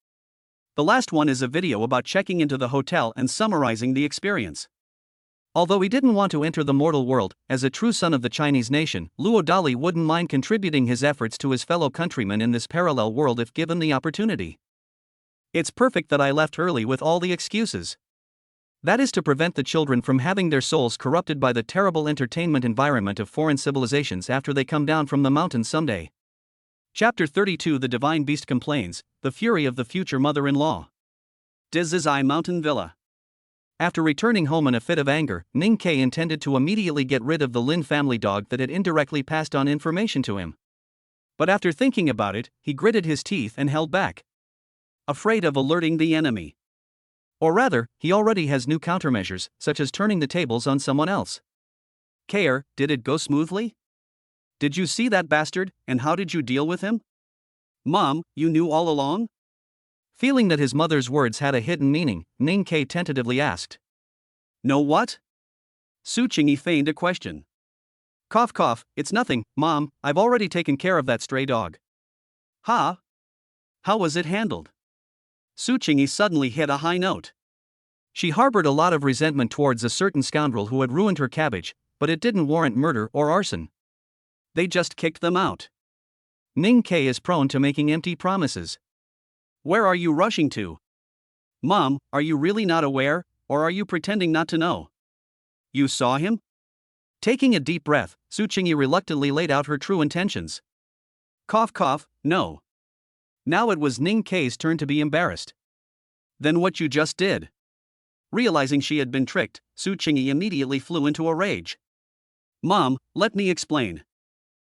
The last one is a video about checking into the hotel and summarizing the experience. Although he didn't want to enter the mortal world, as a true son of the Chinese nation, Luo Dali wouldn't mind contributing his efforts to his fellow countrymen in this parallel world if given the opportunity. It's perfect that I left early with all the excuses. That is to prevent the children from having their souls corrupted by the terrible entertainment environment of foreign civilizations after they come down from the mountains someday. Chapter 32 The Divine Beast Complains, the Fury of the Future Mother-in-Law. Dizizai Mountain Villa. After returning home in a fit of anger, Ning Ke intended to immediately get rid of the Lin family dog that had indirectly passed on information to him. But after thinking about it, he gritted his teeth and held back. Afraid of alerting the enemy. Or rather, he already has new countermeasures, such as turning the tables on someone else. Kare, did it go smoothly? Did you see that bastard, and how did you deal with him? Mom, you knew all along? Feeling that his mother's words had a hidden meaning, Ning Ke tentatively asked. No what? Su Qingyi feigned a question. Cough cough, it's nothing, Mom, I've already taken care of that stray dog. Ha? How was it handled? Su Qingyi suddenly hit a high note. She harbored a lot of resentment towards a certain scoundrel who had ruined her cabbage, but it didn't warrant murder or arson. They just kicked them out. Ning Ke is prone to making empty promises. Where are you rushing to? Mom, are you really not aware, or are you pretending not to know? You saw him? Taking a deep breath, Su Qingyi reluctantly laid out her true intentions. Cough cough, no. Now it was Ning Ke's turn to be embarrassed. Then what you just did? Realizing she had been tricked, Su Qingyi immediately flew into a rage. Mom, let me explain.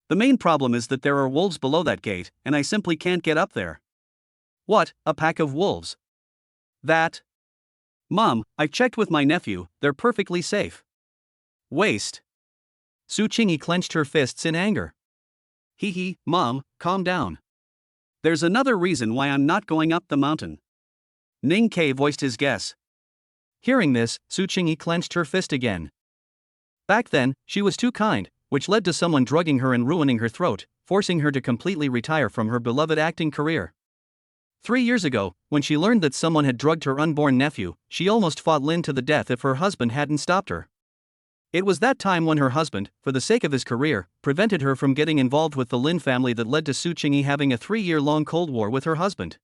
The main problem is that there are wolves below that gate, and I simply can't get up there. What, a pack of wolves? That? Mom, I've checked with my nephew, they're perfectly safe. Waste. Su Qingyi clenched her fists in anger. Hee, Mom, calm down. There's another reason why I'm not going up the mountain. Ning Ke voiced his guess. Hearing this, Su Qingyi clenched her fist again. Back then, she was too kind, which led to someone drugging her and ruining her throat, forcing her to completely retire from her beloved acting career. 3 years ago, when she learned that someone had drugged her unborn nephew, she almost fought Lin to the death if her husband hadn't stopped her. It was that time when her husband, for the sake of his career, prevented her from getting involved with the Lin family that led to Su Qingyi having a 3-year-long Cold War with her husband.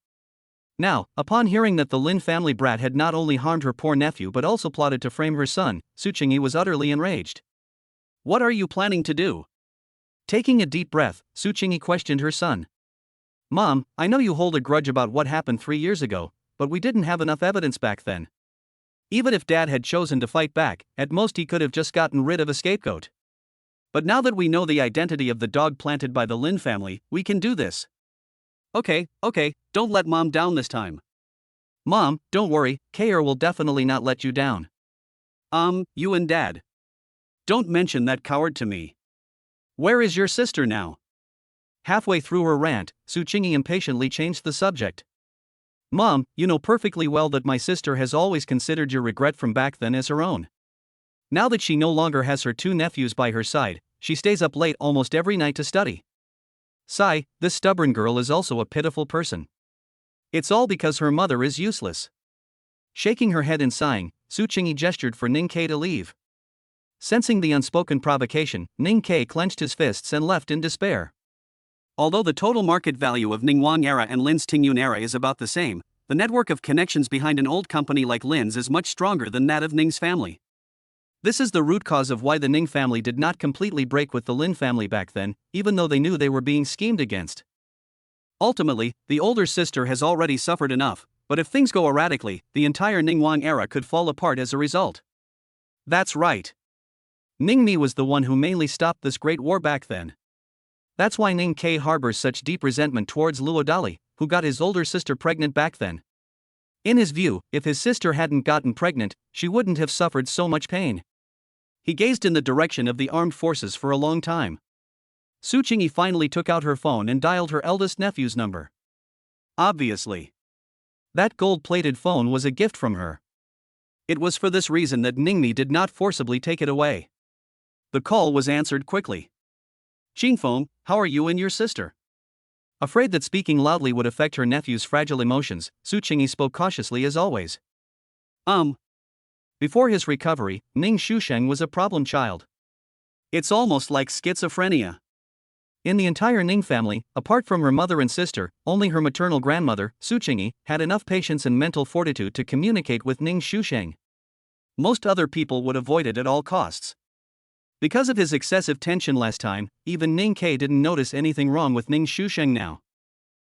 Now, upon hearing that the Lin family brat had not only harmed her poor nephew but also plotted to frame her son, Su Qingyi was utterly enraged. What are you planning to do? Taking a deep breath, Su Qingyi questioned her son. Mom, I know you hold a grudge about what happened 3 years ago, but we didn't have enough evidence back then. Even if Dad had chosen to fight back, at most he could have just gotten rid of a scapegoat. But now that we know the identity of the dog planted by the Lin family, we can do this. Okay, don't let Mom down this time. Mom, don't worry, Kare will definitely not let you down. You and Dad. Don't mention that coward to me. Where is your sister now? Halfway through her rant, Su Qingyi impatiently changed the subject. Mom, you know perfectly well that my sister has always considered your regret from back then as her own. Now that she no longer has her 2 nephews by her side, she stays up late almost every night to study. Sigh, this stubborn girl is also a pitiful person. It's all because her mother is useless. Shaking her head and sighing, Su Qingyi gestured for Ning Ke to leave. Sensing the unspoken provocation, Ning Ke clenched his fists and left in despair. Although the total market value of Ningguang era and Lin's Tingyun era is about the same, the network of connections behind an old company like Lin's is much stronger than that of Ning's family. This is the root cause of why the Ning family did not completely break with the Lin family back then, even though they knew they were being schemed against. Ultimately, the older sister has already suffered enough, but if things go erratically, the entire Ningguang era could fall apart as a result. That's right. Ningmi was the one who mainly stopped this great war back then. That's why Ning Ke harbors such deep resentment towards Luo Dali, who got his older sister pregnant back then. In his view, if his sister hadn't gotten pregnant, she wouldn't have suffered so much pain. He gazed in the direction of the armed forces for a long time. Su Qingyi finally took out her phone and dialed her eldest nephew's number. Obviously, that gold-plated phone was a gift from her. It was for this reason that Ningmi did not forcibly take it away. The call was answered quickly. Qingfeng, how are you and your sister? Afraid that speaking loudly would affect her nephew's fragile emotions, Su Qingyi spoke cautiously as always. Before his recovery, Ning Shusheng was a problem child. It's almost like schizophrenia. In the entire Ning family, apart from her mother and sister, only her maternal grandmother, Su Qingyi, had enough patience and mental fortitude to communicate with Ning Shusheng. Most other people would avoid it at all costs. Because of his excessive tension last time, even Ning Ke didn't notice anything wrong with Ning Shusheng now.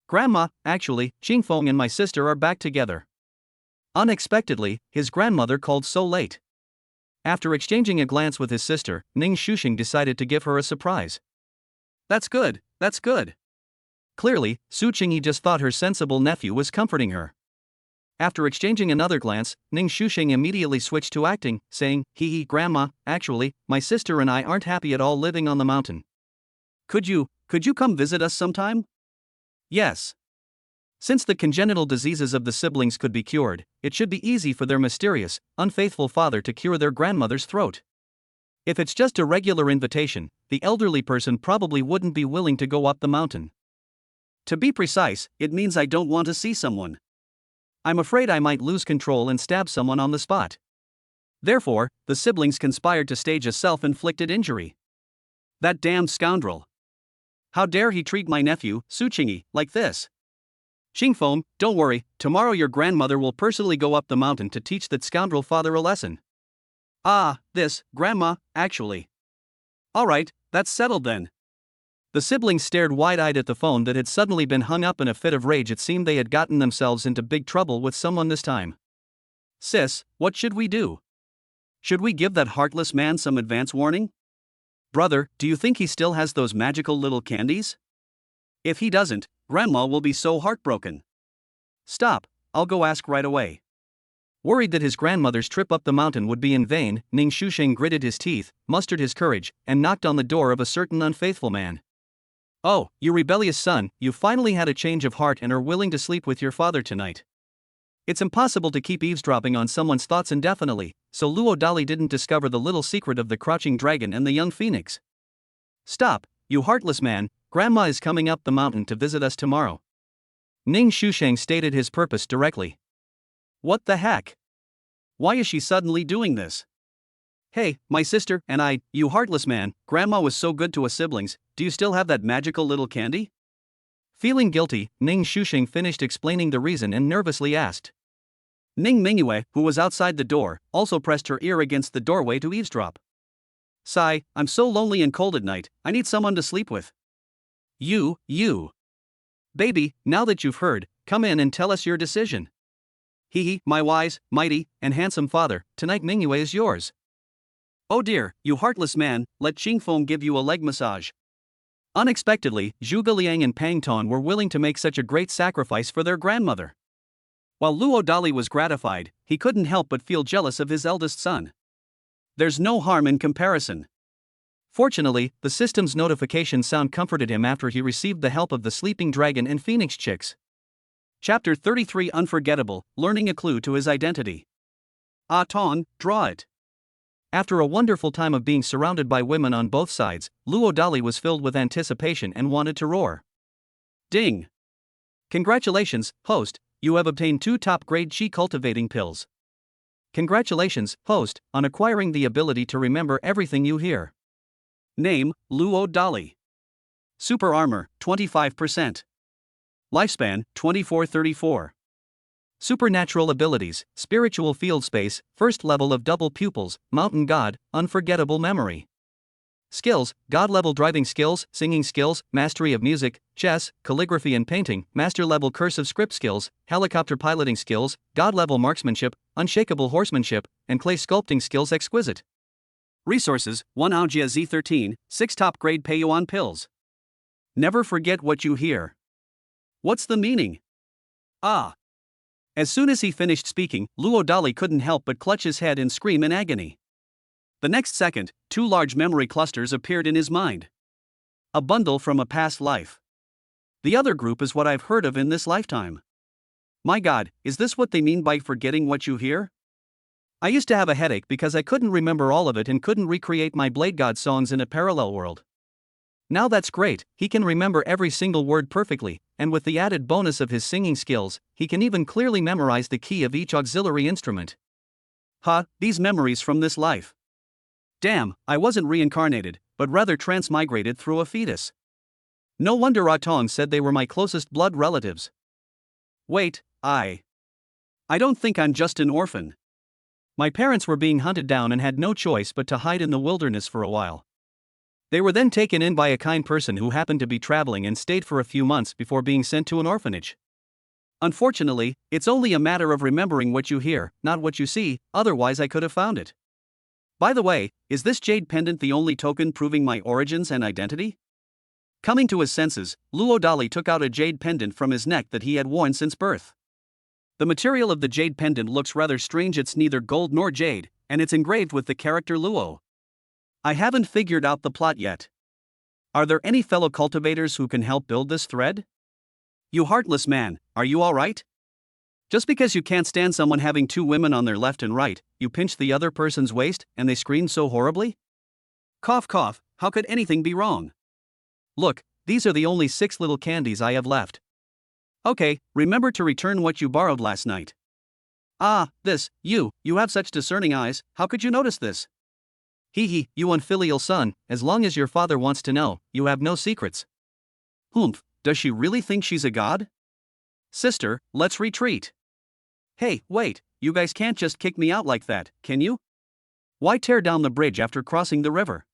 Grandma, actually, Qingfeng and my sister are back together. Unexpectedly, his grandmother called so late. After exchanging a glance with his sister, Ning Shusheng decided to give her a surprise. That's good, that's good. Clearly, Su Qingyi just thought her sensible nephew was comforting her. After exchanging another glance, Ning Shusheng immediately switched to acting, saying, Hee, Grandma, actually, my sister and I aren't happy at all living on the mountain. Could you come visit us sometime? Yes. Since the congenital diseases of the siblings could be cured, it should be easy for their mysterious, unfaithful father to cure their grandmother's throat. If it's just a regular invitation, the elderly person probably wouldn't be willing to go up the mountain. To be precise, it means I don't want to see someone. I'm afraid I might lose control and stab someone on the spot. Therefore, the siblings conspired to stage a self-inflicted injury. That damned scoundrel. How dare he treat my nephew, Su Qingyi, like this? Qingfeng, don't worry, tomorrow your grandmother will personally go up the mountain to teach that scoundrel father a lesson. Grandma, actually. Alright, that's settled then. The siblings stared wide-eyed at the phone that had suddenly been hung up. In a fit of rage, it seemed they had gotten themselves into big trouble with someone this time. Sis, what should we do? Should we give that heartless man some advance warning? Brother, do you think he still has those magical little candies? If he doesn't, Grandma will be so heartbroken. Stop, I'll go ask right away. Worried that his grandmother's trip up the mountain would be in vain, Ning Shusheng gritted his teeth, mustered his courage, and knocked on the door of a certain unfaithful man. Oh, you rebellious son, you finally had a change of heart and are willing to sleep with your father tonight. It's impossible to keep eavesdropping on someone's thoughts indefinitely, so Luo Dali didn't discover the little secret of the crouching dragon and the young phoenix. Stop, you heartless man, Grandma is coming up the mountain to visit us tomorrow. Ning Shusheng stated his purpose directly. What the heck? Why is she suddenly doing this? Hey, my sister and I, you heartless man, Grandma was so good to us siblings, do you still have that magical little candy? Feeling guilty, Ning Shusheng finished explaining the reason and nervously asked. Ning Mingyue, who was outside the door, also pressed her ear against the doorway to eavesdrop. Sigh, I'm so lonely and cold at night, I need someone to sleep with. You. Baby, now that you've heard, come in and tell us your decision. Hee, my wise, mighty, and handsome father, tonight Mingyue is yours. Oh dear, you heartless man, let Qingfeng give you a leg massage. Unexpectedly, Zhuge Liang and Pang Tong were willing to make such a great sacrifice for their grandmother. While Luo Dali was gratified, he couldn't help but feel jealous of his eldest son. There's no harm in comparison. Fortunately, the system's notification sound comforted him after he received the help of the sleeping dragon and phoenix chicks. Chapter 33 Unforgettable, Learning a Clue to His Identity. Ah Tong, draw it. After a wonderful time of being surrounded by women on both sides, Luo Dali was filled with anticipation and wanted to roar. Ding! Congratulations, host, you have obtained 2 top-grade chi cultivating pills. Congratulations, host, on acquiring the ability to remember everything you hear. Name, Luo Dali. Super Armor, 25%. Lifespan, 2434. Supernatural abilities, Spiritual Field Space, First Level of Double Pupils, Mountain God, Unforgettable Memory. Skills, God Level Driving Skills, Singing Skills, Mastery of Music, Chess, Calligraphy and Painting, Master Level Cursive Script Skills, Helicopter Piloting Skills, God Level Marksmanship, Unshakable Horsemanship, and Clay Sculpting Skills Exquisite. Resources, 1 Aojia Z13, 6 top-grade Peiyuan pills. Never forget what you hear. What's the meaning? Ah. As soon as he finished speaking, Luo Dali couldn't help but clutch his head and scream in agony. The next second, two large memory clusters appeared in his mind. A bundle from a past life. The other group is what I've heard of in this lifetime. My God, is this what they mean by forgetting what you hear? I used to have a headache because I couldn't remember all of it and couldn't recreate my Blade God songs in a parallel world. Now that's great, he can remember every single word perfectly, and with the added bonus of his singing skills, he can even clearly memorize the key of each auxiliary instrument. These memories from this life. Damn, I wasn't reincarnated, but rather transmigrated through a fetus. No wonder Atong said they were my closest blood relatives. Wait, I don't think I'm just an orphan. My parents were being hunted down and had no choice but to hide in the wilderness for a while. They were then taken in by a kind person who happened to be traveling and stayed for a few months before being sent to an orphanage. Unfortunately, it's only a matter of remembering what you hear, not what you see, otherwise I could have found it. By the way, is this jade pendant the only token proving my origins and identity? Coming to his senses, Luo Dali took out a jade pendant from his neck that he had worn since birth. The material of the jade pendant looks rather strange. It's neither gold nor jade, and it's engraved with the character Luo. I haven't figured out the plot yet. Are there any fellow cultivators who can help build this thread? You heartless man, are you alright? Just because you can't stand someone having two women on their left and right, you pinch the other person's waist and they scream so horribly? Cough cough, how could anything be wrong? Look, these are the only 6 little candies I have left. Okay, remember to return what you borrowed last night. You have such discerning eyes, how could you notice this? Hee, you unfilial son, as long as your father wants to know, you have no secrets. Humph, does she really think she's a god? Sister, let's retreat. Hey, wait, you guys can't just kick me out like that, can you? Why tear down the bridge after crossing the river?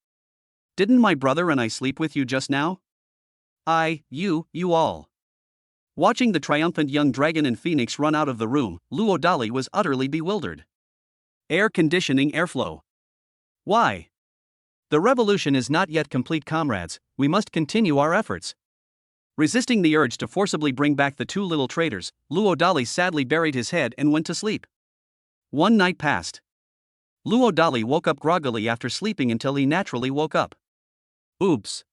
Didn't my brother and I sleep with you just now? You all. Watching the triumphant young dragon and phoenix run out of the room, Luo Dali was utterly bewildered. Air conditioning airflow. Why? The revolution is not yet complete, comrades, we must continue our efforts. Resisting the urge to forcibly bring back the two little traitors, Luo Dali sadly buried his head and went to sleep. One night passed. Luo Dali woke up groggily after sleeping until he naturally woke up. Oops.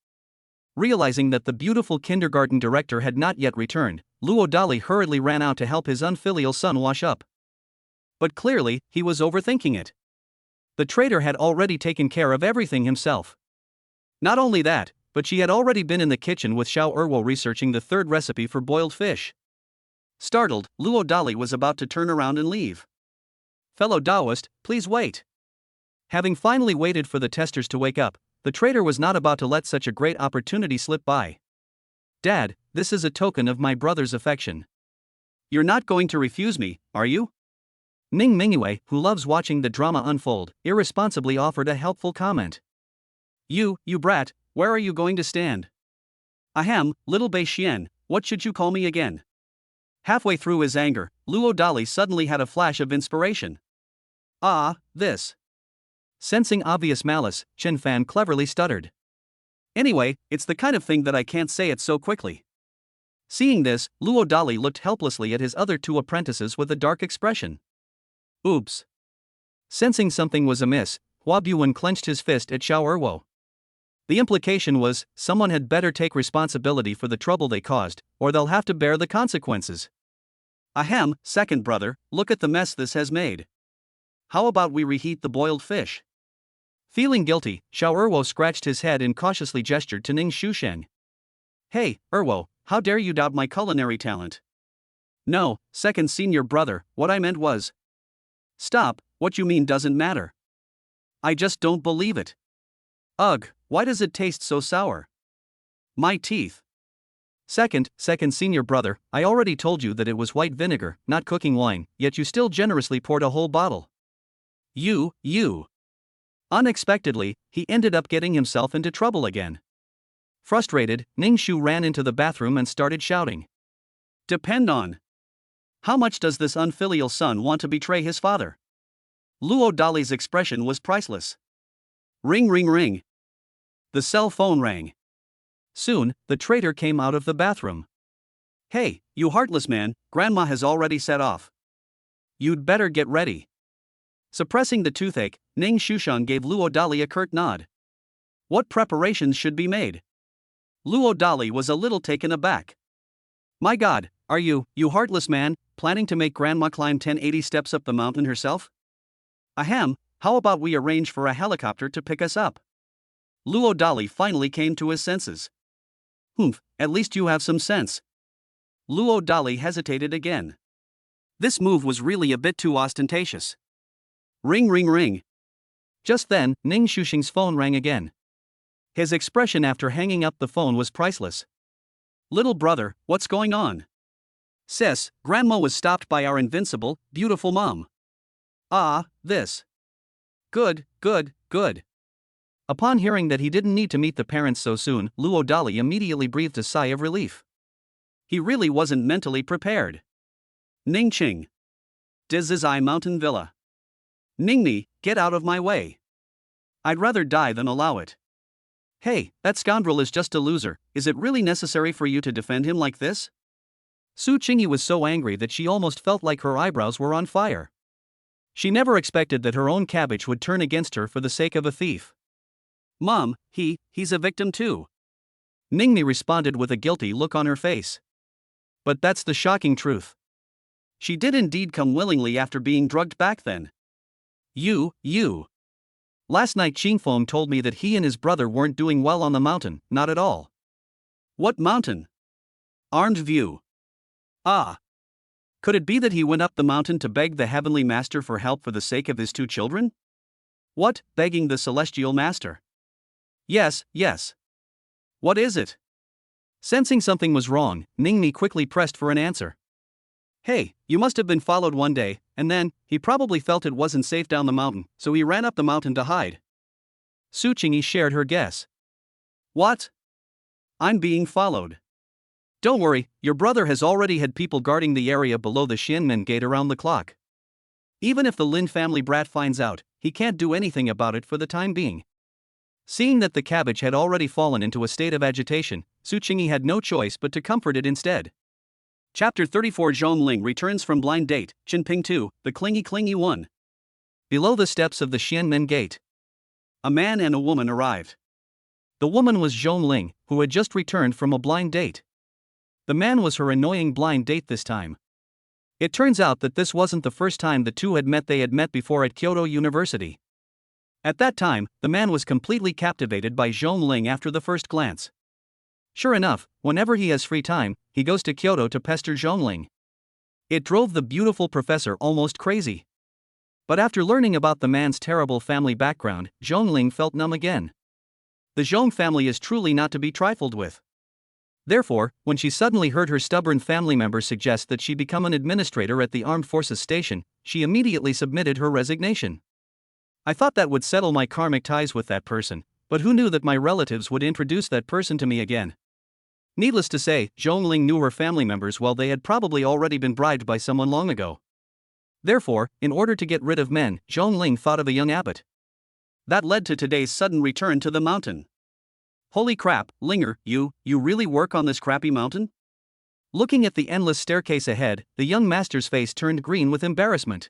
Realizing that the beautiful kindergarten director had not yet returned, Luo Dali hurriedly ran out to help his unfilial son wash up. But clearly, he was overthinking it. The traitor had already taken care of everything himself. Not only that, but she had already been in the kitchen with Xiao Erwo researching the third recipe for boiled fish. Startled, Luo Dali was about to turn around and leave. Fellow Taoist, please wait. Having finally waited for the testers to wake up, the traitor was not about to let such a great opportunity slip by. Dad, this is a token of my brother's affection. You're not going to refuse me, are you? Ning Mingyue, who loves watching the drama unfold, irresponsibly offered a helpful comment. You brat, where are you going to stand? Ahem, little Bei Xian, what should you call me again? Halfway through his anger, Luo Dali suddenly had a flash of inspiration. This. Sensing obvious malice, Chen Fan cleverly stuttered. Anyway, it's the kind of thing that I can't say it so quickly. Seeing this, Luo Dali looked helplessly at his other two apprentices with a dark expression. Oops. Sensing something was amiss, Hua Buwen clenched his fist at Xiao Erwo. The implication was, someone had better take responsibility for the trouble they caused, or they'll have to bear the consequences. Ahem, second brother, look at the mess this has made. How about we reheat the boiled fish? Feeling guilty, Xiao Erwo scratched his head and cautiously gestured to Ning Xusheng. Hey, Erwo, how dare you doubt my culinary talent? No, second senior brother, what I meant was. Stop, what you mean doesn't matter. I just don't believe it. Ugh, why does it taste so sour? My teeth. Second senior brother, I already told you that it was white vinegar, not cooking wine, yet you still generously poured a whole bottle. You. Unexpectedly, he ended up getting himself into trouble again. Frustrated, Ning Shu ran into the bathroom and started shouting. Depend on. How much does this unfilial son want to betray his father? Luo Dali's expression was priceless. Ring ring ring. The cell phone rang. Soon, the traitor came out of the bathroom. Hey, you heartless man, Grandma has already set off. You'd better get ready. Suppressing the toothache, Ning Shushang gave Luo Dali a curt nod. What preparations should be made? Luo Dali was a little taken aback. My God, are you heartless man, planning to make Grandma climb 1080 steps up the mountain herself? Ahem, how about we arrange for a helicopter to pick us up? Luo Dali finally came to his senses. Humph, at least you have some sense. Luo Dali hesitated again. This move was really a bit too ostentatious. Ring ring ring. Just then, Ning Shushing's phone rang again. His expression after hanging up the phone was priceless. Little brother, what's going on? Sis, Grandma was stopped by our invincible, beautiful mom. Ah, this. Good. Upon hearing that he didn't need to meet the parents so soon, Luo Dali immediately breathed a sigh of relief. He really wasn't mentally prepared. Ningqing. Dizizai Mountain Villa. Ningni, get out of my way. I'd rather die than allow it. Hey, that scoundrel is just a loser, is it really necessary for you to defend him like this? Su Qingyi was so angry that she almost felt like her eyebrows were on fire. She never expected that her own cabbage would turn against her for the sake of a thief. Mom, he's a victim too. Ningni responded with a guilty look on her face. But that's the shocking truth. She did indeed come willingly after being drugged back then. You. Last night Qingfeng told me that he and his brother weren't doing well on the mountain, not at all. What mountain? Armed View. Ah. Could it be that he went up the mountain to beg the Heavenly Master for help for the sake of his two children? What, begging the Celestial Master? Yes. What is it? Sensing something was wrong, Ningni quickly pressed for an answer. Hey, you must have been followed one day, and then, he probably felt it wasn't safe down the mountain, so he ran up the mountain to hide. Su Qingyi shared her guess. What? I'm being followed. Don't worry, your brother has already had people guarding the area below the Xianmen gate around the clock. Even if the Lin family brat finds out, he can't do anything about it for the time being. Seeing that the cabbage had already fallen into a state of agitation, Su Qingyi had no choice but to comfort it instead. Chapter 34 Zhongling returns from blind date, Qinping 2, the clingy one. Below the steps of the Xianmen gate, a man and a woman arrived. The woman was Zhongling, who had just returned from a blind date. The man was her annoying blind date this time. It turns out that this wasn't the first time the two had met. They had met before at Kyoto University. At that time, the man was completely captivated by Zhongling after the first glance. Sure enough, whenever he has free time, he goes to Kyoto to pester Zhongling. It drove the beautiful professor almost crazy. But after learning about the man's terrible family background, Zhongling felt numb again. The Zhong family is truly not to be trifled with. Therefore, when she suddenly heard her stubborn family member suggest that she become an administrator at the Armed Forces Station, she immediately submitted her resignation. I thought that would settle my karmic ties with that person, but who knew that my relatives would introduce that person to me again? Needless to say, Zhongling knew her family members well. They had probably already been bribed by someone long ago. Therefore, in order to get rid of men, Zhongling thought of a young abbot. That led to today's sudden return to the mountain. Holy crap, Linger, you really work on this crappy mountain? Looking at the endless staircase ahead, the young master's face turned green with embarrassment.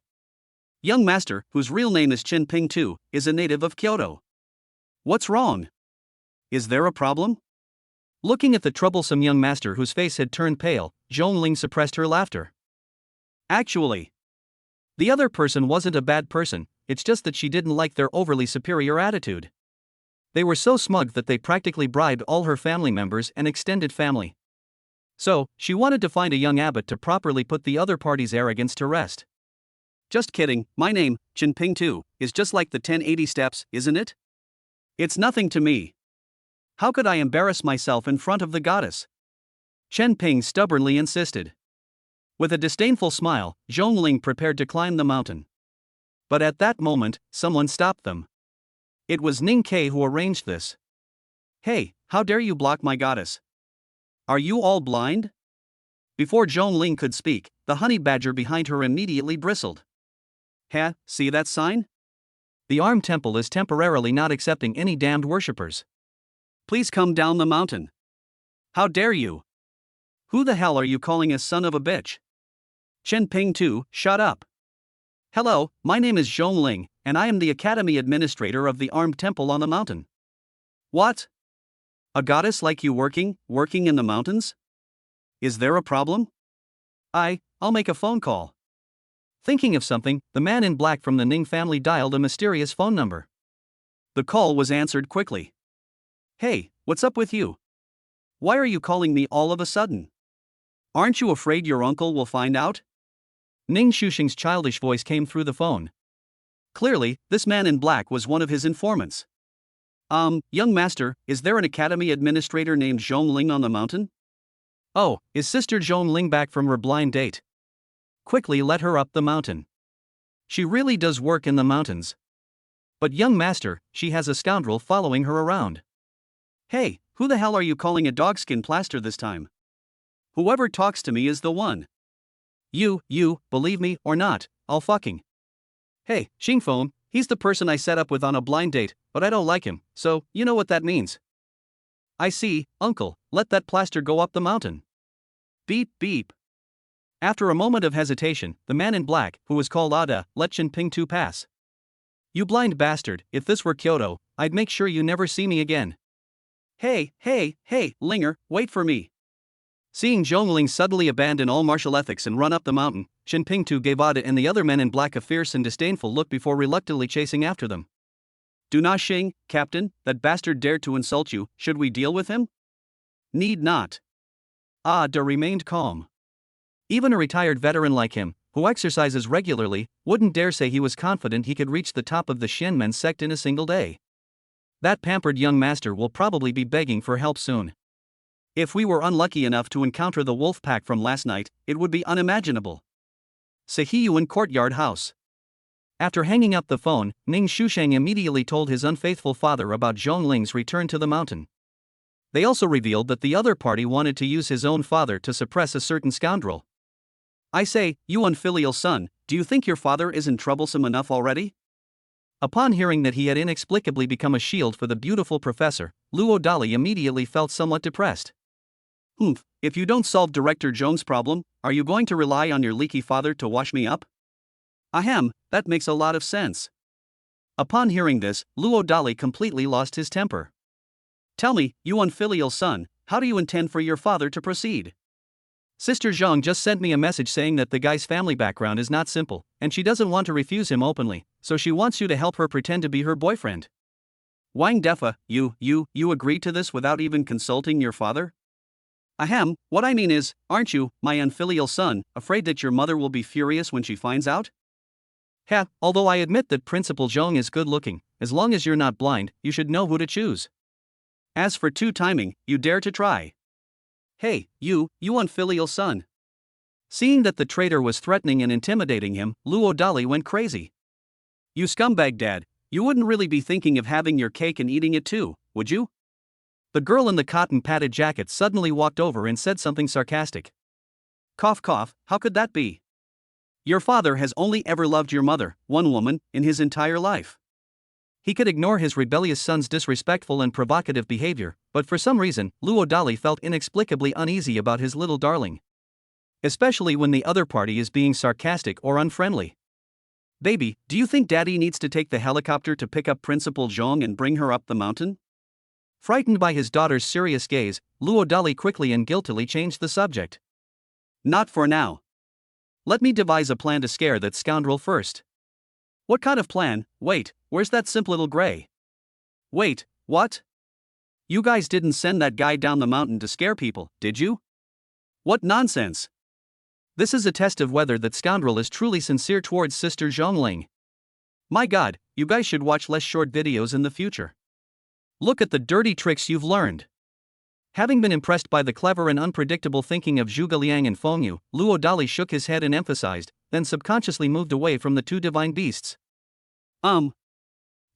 Young master, whose real name is Qinping 2, is a native of Kyoto. What's wrong? Is there a problem? Looking at the troublesome young master whose face had turned pale, Zhongling suppressed her laughter. Actually, the other person wasn't a bad person, it's just that she didn't like their overly superior attitude. They were so smug that they practically bribed all her family members and extended family. So, she wanted to find a young abbot to properly put the other party's arrogance to rest. Just kidding, my name, Qinping 2, is just like the 1080 steps, isn't it? It's nothing to me. How could I embarrass myself in front of the goddess? Chen Ping stubbornly insisted. With a disdainful smile, Zhongling prepared to climb the mountain. But at that moment, someone stopped them. It was Ning Ke who arranged this. Hey, how dare you block my goddess? Are you all blind? Before Zhongling could speak, the honey badger behind her immediately bristled. Heh, see that sign? The armed temple is temporarily not accepting any damned worshippers. Please come down the mountain. How dare you? Who the hell are you calling a son of a bitch? Chen Ping Tu, shut up. Hello, my name is Zhong Ling, and I am the Academy Administrator of the Armed Temple on the mountain. What? A goddess like you working in the mountains? Is there a problem? I'll make a phone call. Thinking of something, the man in black from the Ning family dialed a mysterious phone number. The call was answered quickly. Hey, what's up with you? Why are you calling me all of a sudden? Aren't you afraid your uncle will find out? Ning Shuxing's childish voice came through the phone. Clearly, this man in black was one of his informants. Young master, is there an academy administrator named Zhong Ling on the mountain? Oh, is Sister Zhong Ling back from her blind date? Quickly let her up the mountain. She really does work in the mountains. But young master, she has a scoundrel following her around. Hey, who the hell are you calling a dogskin plaster this time? Whoever talks to me is the one. You, believe me or not, I'll fucking. Hey, Xingfeng, he's the person I set up with on a blind date, but I don't like him, so you know what that means. I see, uncle, let that plaster go up the mountain. Beep beep. After a moment of hesitation, the man in black, who was called Ada, let Chen Ping Tu pass. You blind bastard, if this were Kyoto, I'd make sure you never see me again. Hey, Linger, wait for me. Seeing Zhong Ling suddenly abandon all martial ethics and run up the mountain, Chen Ping Tu gave Ada and the other men in black a fierce and disdainful look before reluctantly chasing after them. Do not Xing, Captain, that bastard dared to insult you, should we deal with him? Need not. Ada remained calm. Even a retired veteran like him, who exercises regularly, wouldn't dare say he was confident he could reach the top of the Xianmen sect in a single day. That pampered young master will probably be begging for help soon. If we were unlucky enough to encounter the wolf pack from last night, it would be unimaginable. Sehiyuan Courtyard House. After hanging up the phone, Ning Shusheng immediately told his unfaithful father about Zhong Ling's return to the mountain. They also revealed that the other party wanted to use his own father to suppress a certain scoundrel. I say, you unfilial son, do you think your father isn't troublesome enough already? Upon hearing that he had inexplicably become a shield for the beautiful professor, Luo Dali immediately felt somewhat depressed. If you don't solve Director Zhong's problem, are you going to rely on your leaky father to wash me up? Ahem, that makes a lot of sense. Upon hearing this, Luo Dali completely lost his temper. Tell me, you unfilial son, how do you intend for your father to proceed? Sister Zhang just sent me a message saying that the guy's family background is not simple, and she doesn't want to refuse him openly, so she wants you to help her pretend to be her boyfriend. Wang Defa, you agreed to this without even consulting your father? Ahem, what I mean is, aren't you, my unfilial son, afraid that your mother will be furious when she finds out? Although I admit that Principal Zhong is good looking, as long as you're not blind, you should know who to choose. As for two-timing, you dare to try. Hey, you unfilial son. Seeing that the traitor was threatening and intimidating him, Luo Dali went crazy. You scumbag dad, you wouldn't really be thinking of having your cake and eating it too, would you? The girl in the cotton-padded jacket suddenly walked over and said something sarcastic. Cough cough, how could that be? Your father has only ever loved your mother, one woman, in his entire life. He could ignore his rebellious son's disrespectful and provocative behavior, but for some reason, Luo Dali felt inexplicably uneasy about his little darling. Especially when the other party is being sarcastic or unfriendly. Baby, do you think Daddy needs to take the helicopter to pick up Principal Zhong and bring her up the mountain? Frightened by his daughter's serious gaze, Luo Dali quickly and guiltily changed the subject. Not for now. Let me devise a plan to scare that scoundrel first. What kind of plan? Wait, where's that simp little gray? Wait, what? You guys didn't send that guy down the mountain to scare people, did you? What nonsense! This is a test of whether that scoundrel is truly sincere towards Sister Zhongling. My god, you guys should watch less short videos in the future. Look at the dirty tricks you've learned. Having been impressed by the clever and unpredictable thinking of Zhuge Liang and Feng Yu, Luo Dali shook his head and emphasized, then subconsciously moved away from the two divine beasts.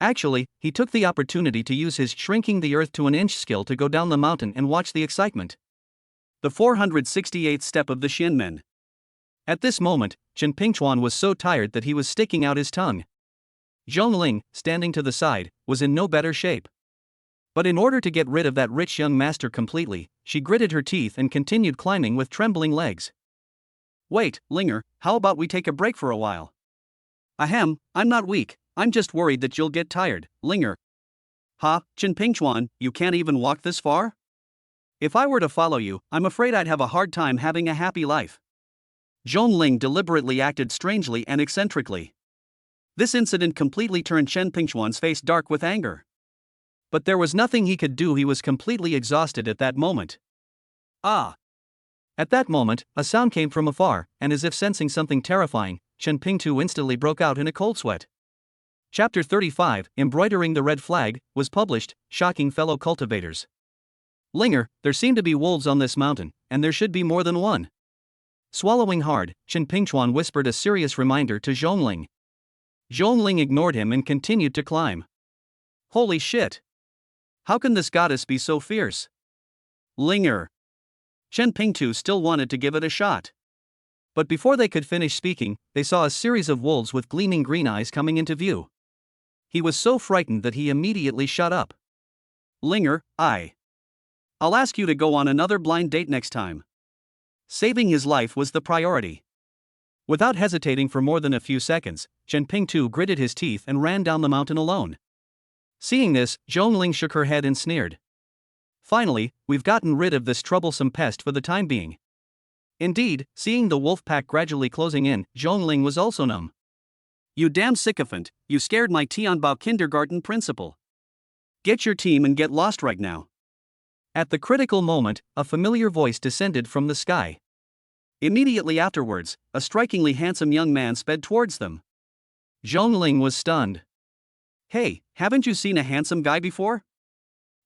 Actually, he took the opportunity to use his shrinking the earth to an inch skill to go down the mountain and watch the excitement. The 468th step of the Xianmen. At this moment, Chen Pingchuan was so tired that he was sticking out his tongue. Zhong Ling, standing to the side, was in no better shape. But in order to get rid of that rich young master completely, she gritted her teeth and continued climbing with trembling legs. Wait, Linger, how about we take a break for a while? Ahem, I'm not weak, I'm just worried that you'll get tired, Linger. Ha, Chen Pingchuan, you can't even walk this far? If I were to follow you, I'm afraid I'd have a hard time having a happy life. Zhong Ling deliberately acted strangely and eccentrically. This incident completely turned Chen Pingchuan's face dark with anger. But there was nothing he could do, he was completely exhausted at that moment. Ah! At that moment, a sound came from afar, and as if sensing something terrifying, Chen Pingtu instantly broke out in a cold sweat. Chapter 35, Embroidering the Red Flag, was published, shocking fellow cultivators. Linger, there seem to be wolves on this mountain, and there should be more than one. Swallowing hard, Chen Pingchuan whispered a serious reminder to Zhongling. Zhongling ignored him and continued to climb. Holy shit! How can this goddess be so fierce? Linger. Chen Pingtu still wanted to give it a shot. But before they could finish speaking, they saw a series of wolves with gleaming green eyes coming into view. He was so frightened that he immediately shut up. Linger, I'll ask you to go on another blind date next time. Saving his life was the priority. Without hesitating for more than a few seconds, Chen Pingtu gritted his teeth and ran down the mountain alone. Seeing this, Zhongling shook her head and sneered. Finally, we've gotten rid of this troublesome pest for the time being. Indeed, seeing the wolf pack gradually closing in, Zhongling was also numb. You damn sycophant, you scared my Tianbao kindergarten principal. Get your team and get lost right now. At the critical moment, a familiar voice descended from the sky. Immediately afterwards, a strikingly handsome young man sped towards them. Zhongling was stunned. Hey, haven't you seen a handsome guy before?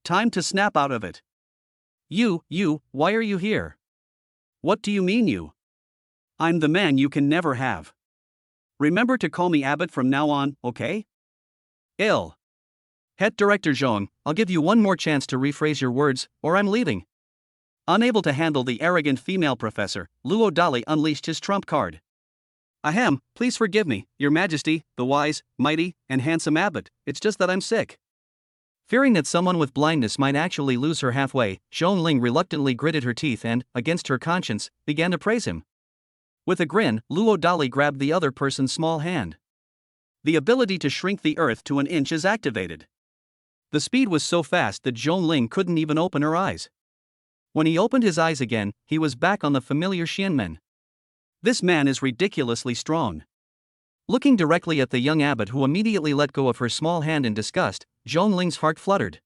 Time to snap out of it. You, why are you here? What do you mean you? I'm the man you can never have. Remember to call me Abbott from now on, okay? Ill. Het Director Zhong, I'll give you one more chance to rephrase your words, or I'm leaving. Unable to handle the arrogant female professor, Luo Dali unleashed his trump card. Ahem, please forgive me, Your Majesty, the wise, mighty, and handsome Abbot, it's just that I'm sick. Fearing that someone with blindness might actually lose her halfway, Zhongling reluctantly gritted her teeth and, against her conscience, began to praise him. With a grin, Luo Dali grabbed the other person's small hand. The ability to shrink the earth to an inch is activated. The speed was so fast that Zhongling couldn't even open her eyes. When he opened his eyes again, he was back on the familiar Xianmen. This man is ridiculously strong. Looking directly at the young abbot who immediately let go of her small hand in disgust, Zhongling's heart fluttered.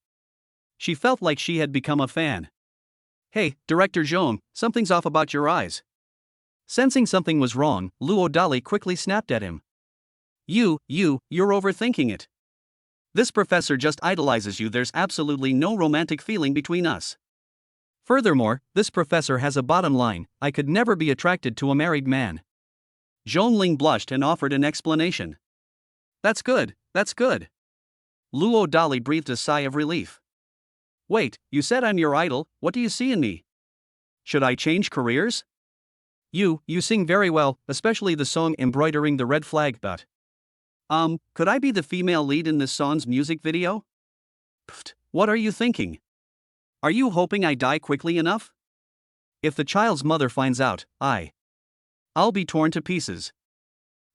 She felt like she had become a fan. Hey, Director Zhong, something's off about your eyes. Sensing something was wrong, Luo Dali quickly snapped at him. You're overthinking it. This professor just idolizes you, there's absolutely no romantic feeling between us. Furthermore, this professor has a bottom line, I could never be attracted to a married man. Zhongling blushed and offered an explanation. That's good. Luo Dali breathed a sigh of relief. Wait, you said I'm your idol, what do you see in me? Should I change careers? You sing very well, especially the song Embroidering the Red Flag, but... could I be the female lead in this song's music video? Pfft, what are you thinking? Are you hoping I die quickly enough? If the child's mother finds out, I'll be torn to pieces.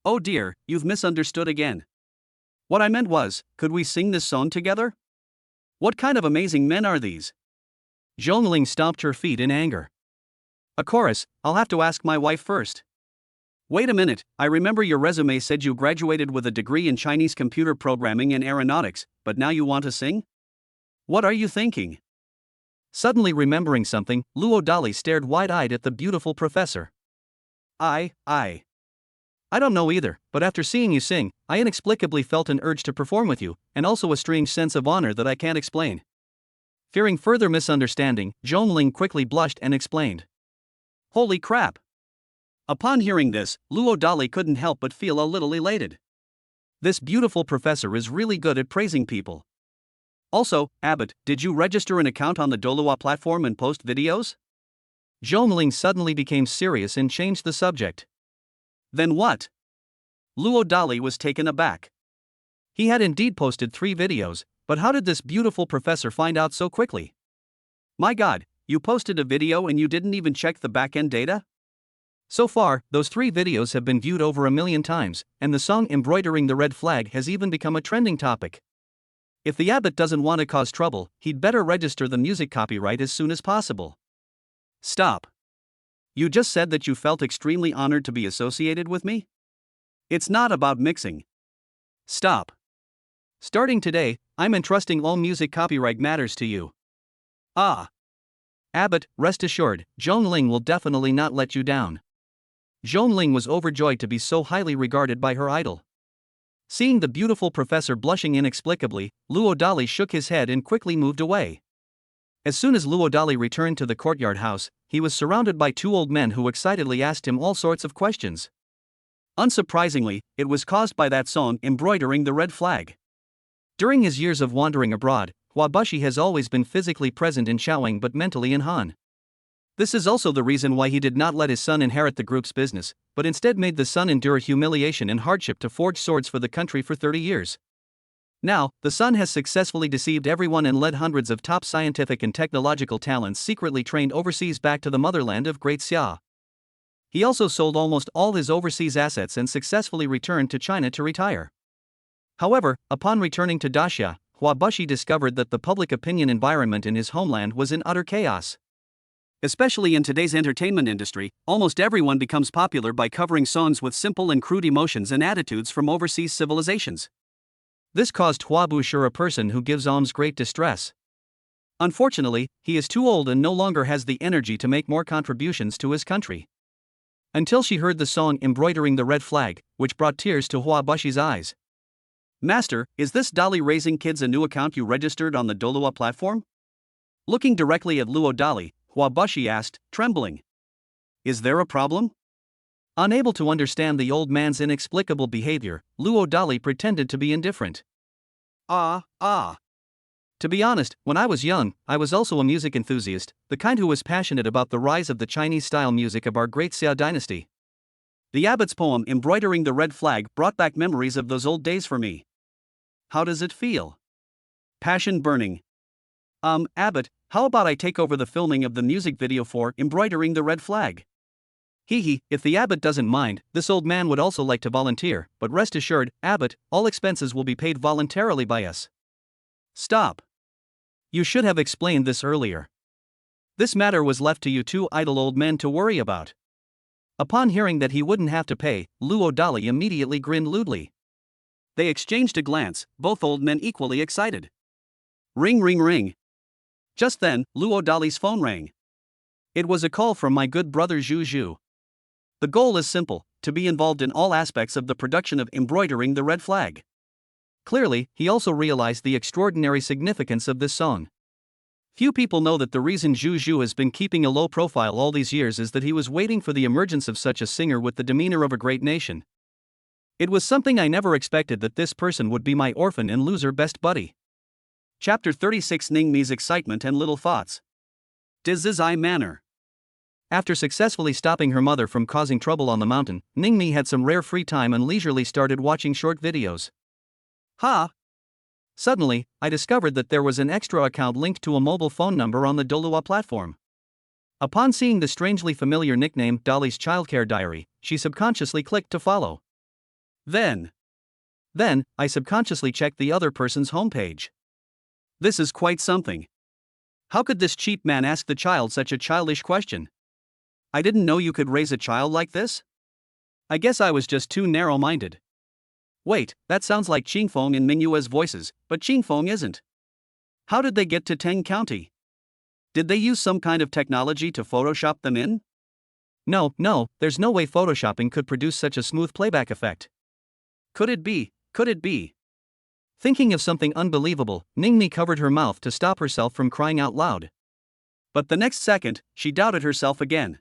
Oh dear, you've misunderstood again. What I meant was, could we sing this song together? What kind of amazing men are these? Zhongling stomped her feet in anger. A chorus, I'll have to ask my wife first. Wait a minute, I remember your resume said you graduated with a degree in Chinese computer programming and aeronautics, but now you want to sing? What are you thinking? Suddenly remembering something, Luo Dali stared wide-eyed at the beautiful professor. I don't know either, but after seeing you sing, I inexplicably felt an urge to perform with you, and also a strange sense of honor that I can't explain. Fearing further misunderstanding, Zhongling quickly blushed and explained. Holy crap! Upon hearing this, Luo Dali couldn't help but feel a little elated. This beautiful professor is really good at praising people. Also, Abbot, did you register an account on the Dolua platform and post videos? Zhongling suddenly became serious and changed the subject. Then what? Luo Dali was taken aback. He had indeed posted 3 videos, But how did this beautiful professor find out so quickly? My god, you posted a video and you didn't even check the back-end data? So far, those 3 videos have been viewed over 1,000,000 times, and the song Embroidering the Red Flag has even become a trending topic. If the abbot doesn't want to cause trouble, he'd better register the music copyright as soon as possible. Stop. You just said that you felt extremely honored to be associated with me? It's not about mixing. Stop. Starting today, I'm entrusting all music copyright matters to you. Ah. Abbot, rest assured, Zhongling will definitely not let you down. Zhongling was overjoyed to be so highly regarded by her idol. Seeing the beautiful professor blushing inexplicably, Luo Dali shook his head and quickly moved away. As soon as Luo Dali returned to the courtyard house, he was surrounded by 2 old men who excitedly asked him all sorts of questions. Unsurprisingly, it was caused by that song Embroidering the Red Flag. During his years of wandering abroad, Huabushi has always been physically present in Shaoying but mentally in Han. This is also the reason why he did not let his son inherit the group's business, but instead made the son endure humiliation and hardship to forge swords for the country for 30 years. Now, the son has successfully deceived everyone and led hundreds of top scientific and technological talents secretly trained overseas back to the motherland of Great Xia. He also sold almost all his overseas assets and successfully returned to China to retire. However, upon returning to Daxia, Huabushi discovered that the public opinion environment in his homeland was in utter chaos. Especially in today's entertainment industry, almost everyone becomes popular by covering songs with simple and crude emotions and attitudes from overseas civilizations. This caused Huabushi, a person who gives alms, great distress. Unfortunately, he is too old and no longer has the energy to make more contributions to his country. Until she heard the song Embroidering the Red Flag, which brought tears to Huabushi's eyes. Master, is this Dali Raising Kids a new account you registered on the Dolua platform? Looking directly at Luo Dali, Huabushi asked, trembling. Is there a problem? Unable to understand the old man's inexplicable behavior, Luo Dali pretended to be indifferent. To be honest, when I was young, I was also a music enthusiast, the kind who was passionate about the rise of the Chinese-style music of our great Xia dynasty. The abbot's poem Embroidering the Red Flag brought back memories of those old days for me. How does it feel? Passion burning. Abbot, how about I take over the filming of the music video for Embroidering the Red Flag? If the abbot doesn't mind, this old man would also like to volunteer, but rest assured, abbot, all expenses will be paid voluntarily by us. Stop. You should have explained this earlier. This matter was left to you 2 idle old men to worry about. Upon hearing that he wouldn't have to pay, Luo Dali immediately grinned lewdly. They exchanged a glance, both old men equally excited. Ring ring ring. Just then, Luo Dali's phone rang. It was a call from my good brother Zhu Zhu. The goal is simple, to be involved in all aspects of the production of Embroidering the Red Flag. Clearly, he also realized the extraordinary significance of this song. Few people know that the reason Zhu Zhu has been keeping a low profile all these years is that he was waiting for the emergence of such a singer with the demeanor of a great nation. It was something I never expected that this person would be my orphan and loser best buddy. Chapter 36 Ningmi's Excitement and Little Thoughts. Dizizai Manor. After successfully stopping her mother from causing trouble on the mountain, Ningmi had some rare free time and leisurely started watching short videos. Suddenly, I discovered that there was an extra account linked to a mobile phone number on the Dolua platform. Upon seeing the strangely familiar nickname Dali's Childcare Diary, she subconsciously clicked to follow. Then, I subconsciously checked the other person's homepage. This is quite something. How could this cheap man ask the child such a childish question? I didn't know you could raise a child like this? I guess I was just too narrow-minded. Wait, that sounds like Qingfeng and Mingyue's voices, but Qingfeng isn't. How did they get to Teng County? Did they use some kind of technology to Photoshop them in? No, there's no way Photoshopping could produce such a smooth playback effect. Could it be? Thinking of something unbelievable, Ningmi covered her mouth to stop herself from crying out loud. But the next second, she doubted herself again.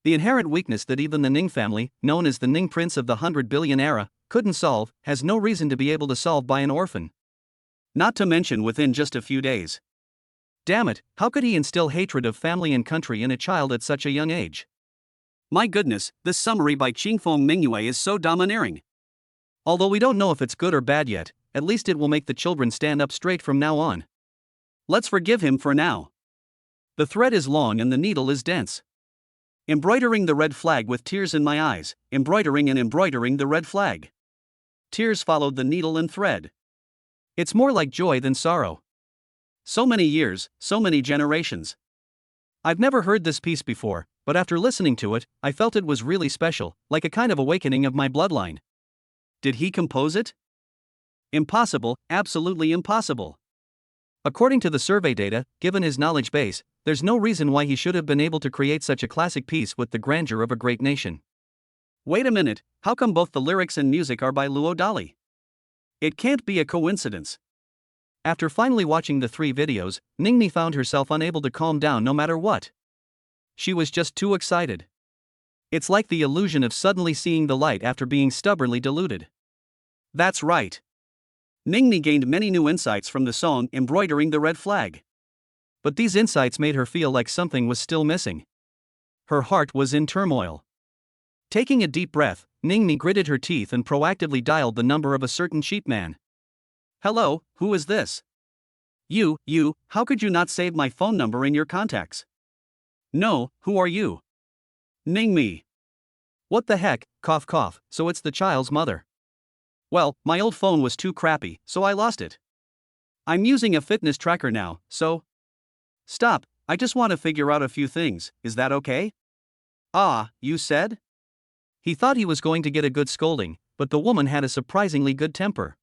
The inherent weakness that even the Ning family, known as the Ning Prince of the 100 Billion era, couldn't solve, has no reason to be able to solve by an orphan. Not to mention within just a few days. Damn it, how could he instill hatred of family and country in a child at such a young age? My goodness, this summary by Qingfeng Mingyue is so domineering. Although we don't know if it's good or bad yet, at least it will make the children stand up straight from now on. Let's forgive him for now. The thread is long and the needle is dense. Embroidering the red flag with tears in my eyes, embroidering and embroidering the red flag. Tears followed the needle and thread. It's more like joy than sorrow. So many years, so many generations. I've never heard this piece before, but after listening to it, I felt it was really special, like a kind of awakening of my bloodline. Did he compose it? Impossible, absolutely impossible. According to the survey data, given his knowledge base, there's no reason why he should have been able to create such a classic piece with the grandeur of a great nation. Wait a minute, how come both the lyrics and music are by Luo Dali? It can't be a coincidence. After finally watching the 3 videos, Ningmi found herself unable to calm down no matter what. She was just too excited. It's like the illusion of suddenly seeing the light after being stubbornly deluded. That's right. Ningmi gained many new insights from the song Embroidering the Red Flag. But these insights made her feel like something was still missing. Her heart was in turmoil. Taking a deep breath, Ningmi gritted her teeth and proactively dialed the number of a certain sheepman. Hello, who is this? You, how could you not save my phone number in your contacts? No, who are you? Ningmi. What the heck, cough cough, so it's the child's mother. Well, my old phone was too crappy, so I lost it. I'm using a fitness tracker now, so. Stop, I just want to figure out a few things, is that okay? Ah, you said? He thought he was going to get a good scolding, but the woman had a surprisingly good temper.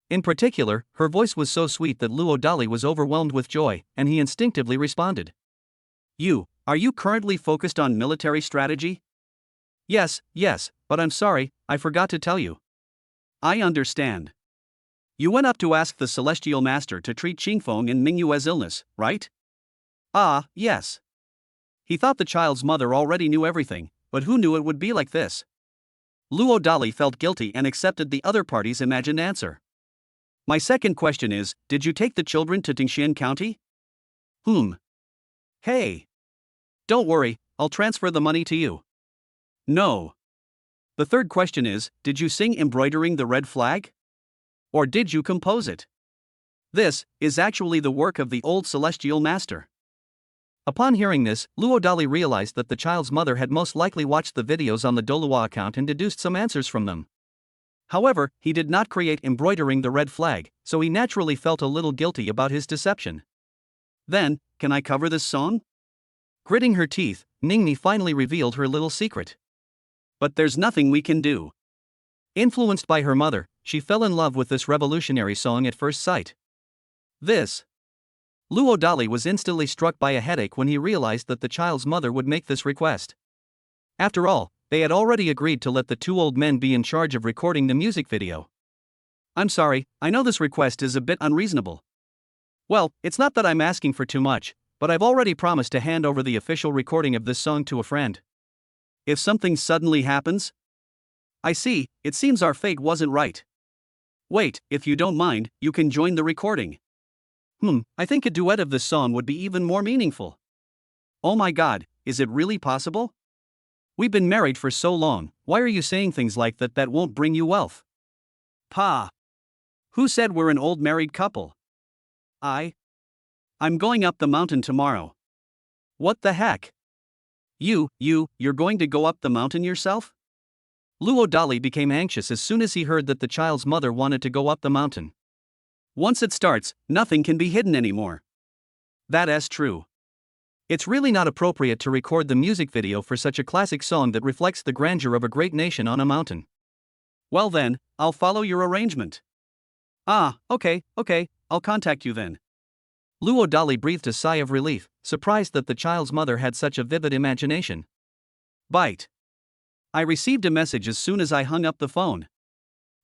In particular, her voice was so sweet that Luo Dali was overwhelmed with joy, and he instinctively responded. Are you currently focused on military strategy? Yes, but I'm sorry, I forgot to tell you. I understand. You went up to ask the Celestial Master to treat Qingfeng and Mingyue's illness, right? Ah, yes. He thought the child's mother already knew everything, but who knew it would be like this? Luo Dali felt guilty and accepted the other party's imagined answer. My second question is, did you take the children to Dingxian County? Hey. Don't worry, I'll transfer the money to you. No. The third question is, did you sing Embroidering the Red Flag? Or did you compose it? This is actually the work of the old Celestial Master. Upon hearing this, Luo Dali realized that the child's mother had most likely watched the videos on the Dolua account and deduced some answers from them. However, he did not create Embroidering the Red Flag, so he naturally felt a little guilty about his deception. Then, can I cover this song? Gritting her teeth, Ningmi finally revealed her little secret. But there's nothing we can do. Influenced by her mother, she fell in love with this revolutionary song at first sight. Luo Dali was instantly struck by a headache when he realized that the child's mother would make this request. After all, they had already agreed to let the 2 old men be in charge of recording the music video. I'm sorry, I know this request is a bit unreasonable. Well, it's not that I'm asking for too much, but I've already promised to hand over the official recording of this song to a friend. If something suddenly happens? I see, it seems our fate wasn't right. Wait, if you don't mind, you can join the recording. I think a duet of this song would be even more meaningful. Oh my god, is it really possible? We've been married for so long, why are you saying things like that won't bring you wealth? Pa! Who said we're an old married couple? I'm going up the mountain tomorrow. What the heck? You're going to go up the mountain yourself? Luo Dali became anxious as soon as he heard that the child's mother wanted to go up the mountain. Once it starts, nothing can be hidden anymore. That's true. It's really not appropriate to record the music video for such a classic song that reflects the grandeur of a great nation on a mountain. Well then, I'll follow your arrangement. Okay, I'll contact you then. Luo Dali breathed a sigh of relief, surprised that the child's mother had such a vivid imagination. Bite. I received a message as soon as I hung up the phone.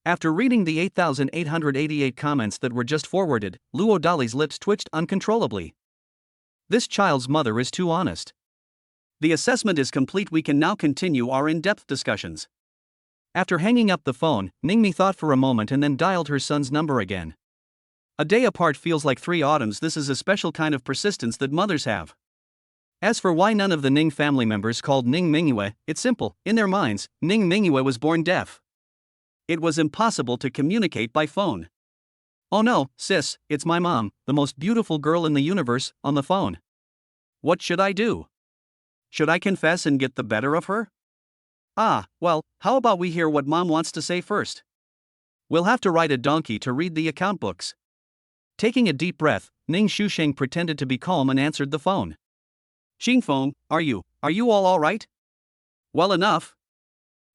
After reading the 8,888 comments that were just forwarded, Luo Dali's lips twitched uncontrollably. This child's mother is too honest. The assessment is complete. We can now continue our in-depth discussions. After hanging up the phone, Ningmi thought for a moment and then dialed her son's number again. A day apart feels like 3 autumns. This is a special kind of persistence that mothers have. As for why none of the Ning family members called Ning Mingyue, it's simple. In their minds, Ning Mingyue was born deaf. It was impossible to communicate by phone. Oh no, sis, it's my mom, the most beautiful girl in the universe, on the phone. What should I do? Should I confess and get the better of her? Ah, well, how about we hear what mom wants to say first? We'll have to ride a donkey to read the account books. Taking a deep breath, Ning Shusheng pretended to be calm and answered the phone. Xingfeng, are you all right? Well enough.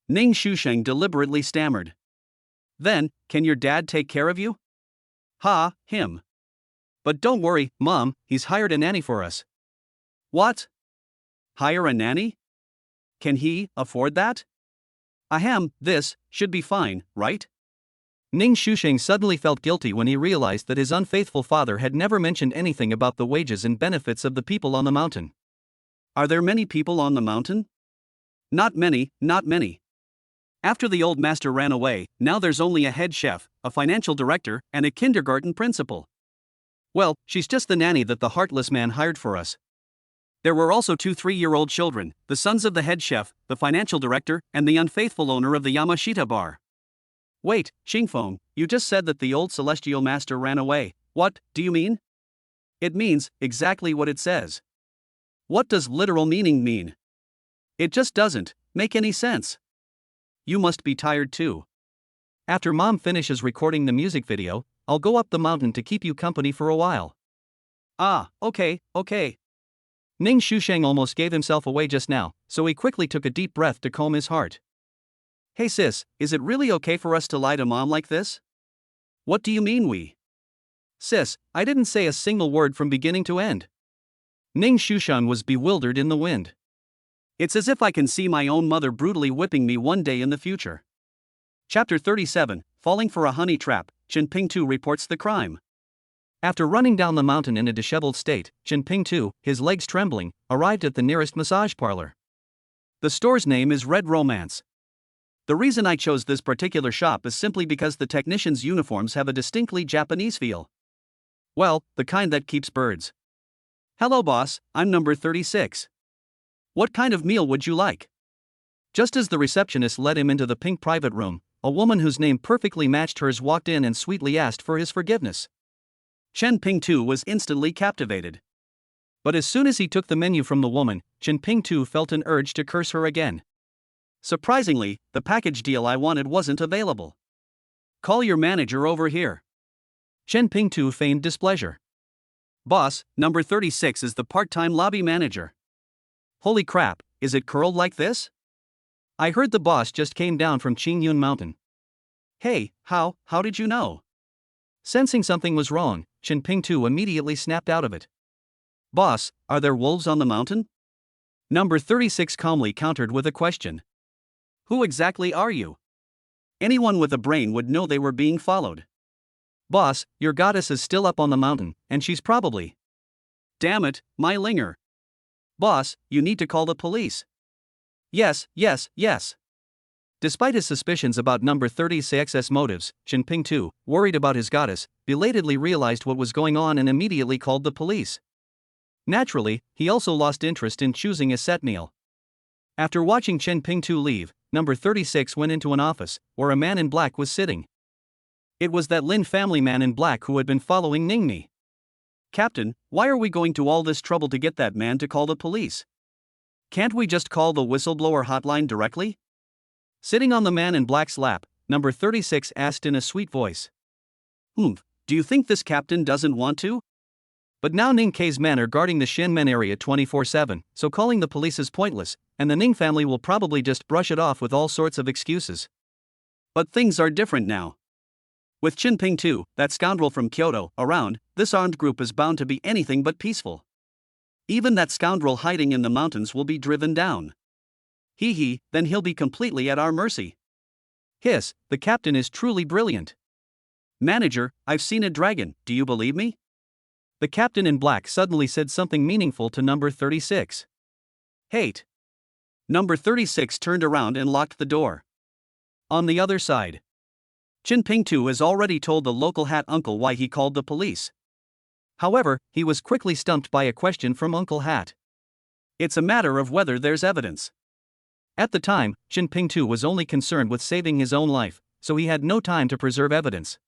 Ning Shusheng deliberately stammered. Then, can your dad take care of you? Ha, him. But don't worry, Mom, he's hired a nanny for us. What? Hire a nanny? Can he afford that? Ahem, this should be fine, right? Ning Shusheng suddenly felt guilty when he realized that his unfaithful father had never mentioned anything about the wages and benefits of the people on the mountain. Are there many people on the mountain? Not many, not many. After the old master ran away, now there's only a head chef, a financial director, and a kindergarten principal. Well, she's just the nanny that the heartless man hired for us. There were also 2 3-year-old children, the sons of the head chef, the financial director, and the unfaithful owner of the Yamashita bar. Wait, Xingfeng, you just said that the old celestial master ran away. What do you mean? It means exactly what it says. What does literal meaning mean? It just doesn't make any sense. You must be tired too. After Mom finishes recording the music video, I'll go up the mountain to keep you company for a while. Ah, okay. Ning Shusheng almost gave himself away just now, so he quickly took a deep breath to calm his heart. Hey sis, is it really okay for us to lie to Mom like this? What do you mean we? Sis, I didn't say a single word from beginning to end. Ning Shusheng was bewildered in the wind. It's as if I can see my own mother brutally whipping me one day in the future. Chapter 37, Falling for a Honey Trap, Chen Ping-tu reports the crime. After running down the mountain in a disheveled state, Chen Ping-tu, his legs trembling, arrived at the nearest massage parlor. The store's name is Red Romance. The reason I chose this particular shop is simply because the technicians' uniforms have a distinctly Japanese feel. Well, the kind that keeps birds. Hello boss, I'm number 36. What kind of meal would you like? Just as the receptionist led him into the pink private room, a woman whose name perfectly matched hers walked in and sweetly asked for his forgiveness. Chen Ping-tu was instantly captivated. But as soon as he took the menu from the woman, Chen Ping-tu felt an urge to curse her again. Surprisingly, the package deal I wanted wasn't available. Call your manager over here. Chen Ping-tu feigned displeasure. Boss, number 36 is the part-time lobby manager. Holy crap, is it curled like this? I heard the boss just came down from Qingyun Mountain. Hey, how did you know? Sensing something was wrong, Chen Ping-tu immediately snapped out of it. Boss, are there wolves on the mountain? Number 36 calmly countered with a question. Who exactly are you? Anyone with a brain would know they were being followed. Boss, your goddess is still up on the mountain, and she's probably... Damn it, my linger. Boss, you need to call the police. Yes. Despite his suspicions about number 36's motives, Chen Ping-tu, worried about his goddess, belatedly realized what was going on and immediately called the police. Naturally, he also lost interest in choosing a set meal. After watching Chen Ping-tu leave, number 36 went into an office, where a man in black was sitting. It was that Lin family man in black who had been following Ningmi. Captain, why are we going to all this trouble to get that man to call the police? Can't we just call the whistleblower hotline directly? Sitting on the man in black's lap, number 36 asked in a sweet voice. Do you think this captain doesn't want to? But now Ning Kei's men are guarding the Shinmen area 24/7, so calling the police is pointless, and the Ning family will probably just brush it off with all sorts of excuses. But things are different now. With Chen Ping-tu, that scoundrel from Kyoto, around, this armed group is bound to be anything but peaceful. Even that scoundrel hiding in the mountains will be driven down. Then he'll be completely at our mercy. Hiss, the captain is truly brilliant. Manager, I've seen a dragon, do you believe me? The captain in black suddenly said something meaningful to number 36. Hate. Number 36 turned around and locked the door. On the other side, Chen Ping-tu has already told the local hat uncle why he called the police. However, he was quickly stumped by a question from Uncle Hat. It's a matter of whether there's evidence. At the time, Chen Ping-tu was only concerned with saving his own life, so he had no time to preserve evidence.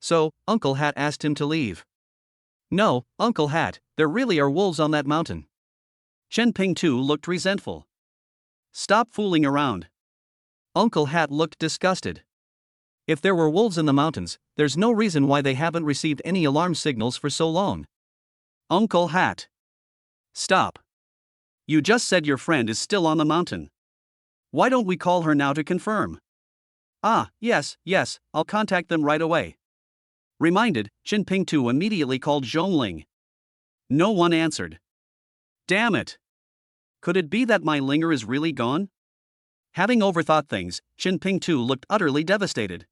So, Uncle Hat asked him to leave. No, Uncle Hat, there really are wolves on that mountain. Chen Ping Tu looked resentful. Stop fooling around. Uncle Hat looked disgusted. If there were wolves in the mountains, there's no reason why they haven't received any alarm signals for so long. Uncle Hat. Stop. You just said your friend is still on the mountain. Why don't we call her now to confirm? Ah, yes, I'll contact them right away. Reminded, Chen Ping Tu immediately called Zhongling. No one answered. Damn it. Could it be that my Linger is really gone? Having overthought things, Chen Ping Tu looked utterly devastated.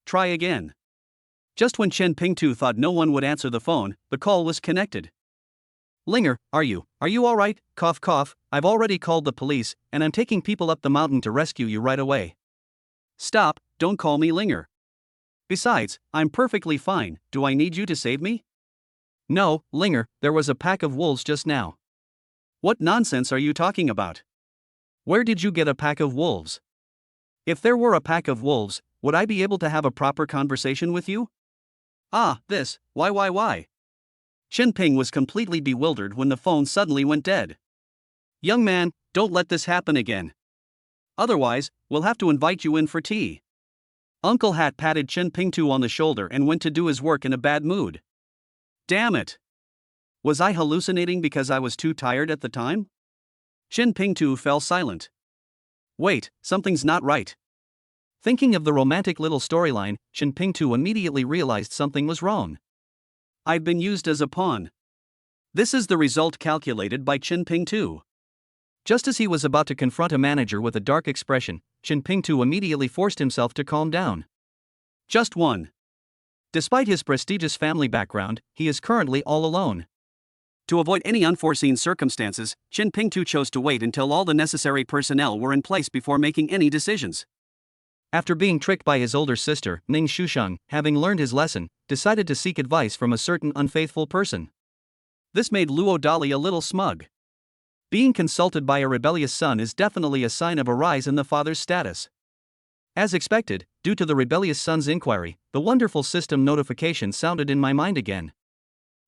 Try again. Just when Chen Ping Tu thought no one would answer the phone, the call was connected. Linger, are you alright? Cough cough, I've already called the police, and I'm taking people up the mountain to rescue you right away. Stop, don't call me Linger. Besides, I'm perfectly fine, do I need you to save me? No, Linger, there was a pack of wolves just now. What nonsense are you talking about? Where did you get a pack of wolves? If there were a pack of wolves, would I be able to have a proper conversation with you? Ah, this, why? Chen Ping was completely bewildered when the phone suddenly went dead. Young man, don't let this happen again. Otherwise, we'll have to invite you in for tea. Uncle Hat patted Chen Ping Tu on the shoulder and went to do his work in a bad mood. Damn it! Was I hallucinating because I was too tired at the time? Chen Ping Tu fell silent. Wait, something's not right. Thinking of the romantic little storyline, Chen Ping Tu immediately realized something was wrong. I'd been used as a pawn. This is the result calculated by Chen Ping Tu. Just as he was about to confront a manager with a dark expression, Chen Ping Tu immediately forced himself to calm down. Just one. Despite his prestigious family background, he is currently all alone. To avoid any unforeseen circumstances, Chen Ping Tu chose to wait until all the necessary personnel were in place before making any decisions. After being tricked by his older sister, Ning Shusheng, having learned his lesson, decided to seek advice from a certain unfaithful person. This made Luo Dali a little smug. Being consulted by a rebellious son is definitely a sign of a rise in the father's status. As expected, due to the rebellious son's inquiry, the wonderful system notification sounded in my mind again.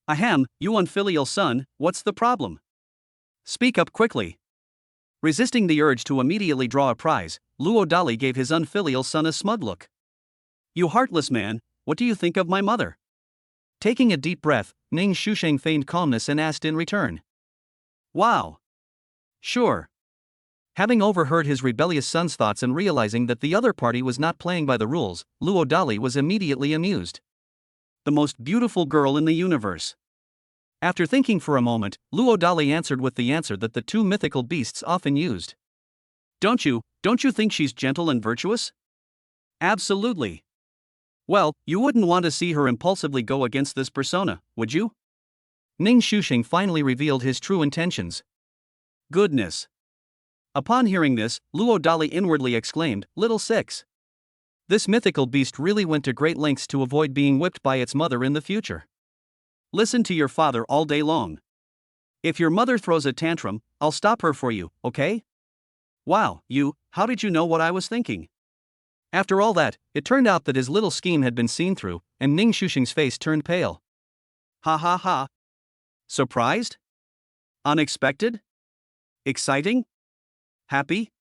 Ahem, you unfilial son, what's the problem? Speak up quickly. Resisting the urge to immediately draw a prize, Luo Dali gave his unfilial son a smug look. You heartless man, what do you think of my mother? Taking a deep breath, Ning Shusheng feigned calmness and asked in return. Wow. Sure. Having overheard his rebellious son's thoughts and realizing that the other party was not playing by the rules, Luo Dali was immediately amused. The most beautiful girl in the universe. After thinking for a moment, Luo Dali answered with the answer that the two mythical beasts often used. Don't you think she's gentle and virtuous? Absolutely. Well, you wouldn't want to see her impulsively go against this persona, would you? Ning Shusheng finally revealed his true intentions. Goodness. Upon hearing this, Luo Dali inwardly exclaimed, Little Six. This mythical beast really went to great lengths to avoid being whipped by its mother in the future. Listen to your father all day long. If your mother throws a tantrum, I'll stop her for you, okay? Wow, how did you know what I was thinking? After all that, it turned out that his little scheme had been seen through, and Ning Shusheng's face turned pale. Ha ha ha. Surprised? Unexpected? Exciting? Happy?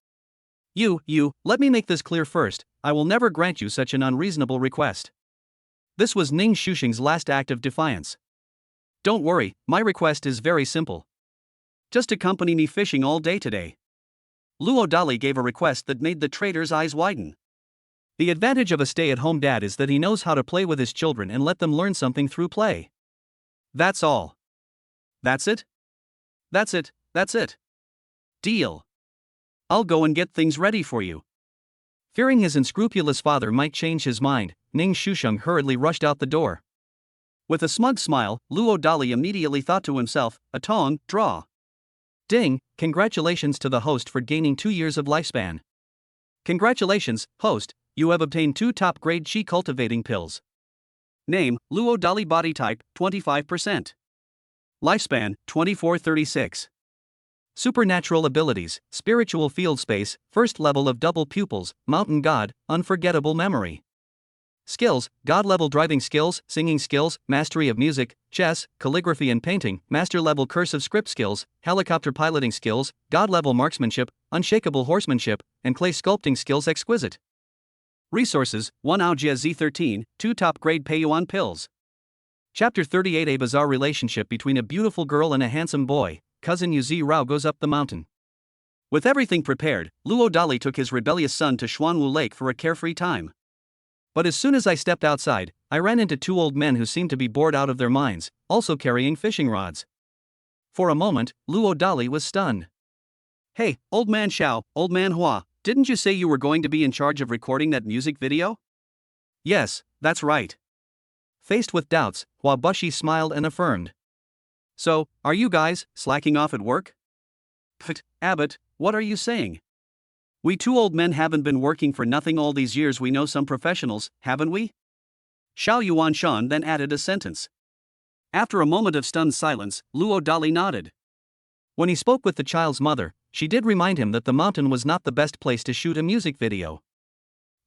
Let me make this clear first, I will never grant you such an unreasonable request. This was Ning Shusheng's last act of defiance. Don't worry, my request is very simple. Just accompany me fishing all day today. Luo Dali gave a request that made the trader's eyes widen. The advantage of a stay-at-home dad is that he knows how to play with his children and let them learn something through play. That's all. That's it? That's it. Deal. I'll go and get things ready for you. Fearing his unscrupulous father might change his mind, Ning Shusheng hurriedly rushed out the door. With a smug smile, Luo Dali immediately thought to himself, a tong, draw. Ding, congratulations to the host for gaining 2 years of lifespan. Congratulations, host, you have obtained 2 top-grade chi cultivating pills. Name, Luo Dali. Body type, 25%. Lifespan, 2436. Supernatural abilities, spiritual field space, first level of double pupils, mountain god, unforgettable memory. Skills: God-level driving skills, singing skills, mastery of music, chess, calligraphy and painting, master-level cursive script skills, helicopter piloting skills, God-level marksmanship, unshakable horsemanship, and clay sculpting skills exquisite. Resources: 1 Aojia Z13, 2 top-grade Peiyuan pills. Chapter 38: A bizarre relationship between a beautiful girl and a handsome boy. Cousin Yu Rao goes up the mountain. With everything prepared, Luo Dali took his rebellious son to Xuanwu Lake for a carefree time. But as soon as I stepped outside, I ran into 2 old men who seemed to be bored out of their minds, also carrying fishing rods. For a moment, Luo Dali was stunned. "Hey, old man Xiao, old man Hua, didn't you say you were going to be in charge of recording that music video?" "Yes, that's right." Faced with doubts, Hua Bushi smiled and affirmed. "So, are you guys slacking off at work?" "Pfft, Abbott, what are you saying? We 2 old men haven't been working for nothing all these years. We know some professionals, haven't we?" Xiao Yuanshan then added a sentence. After a moment of stunned silence, Luo Dali nodded. When he spoke with the child's mother, she did remind him that the mountain was not the best place to shoot a music video.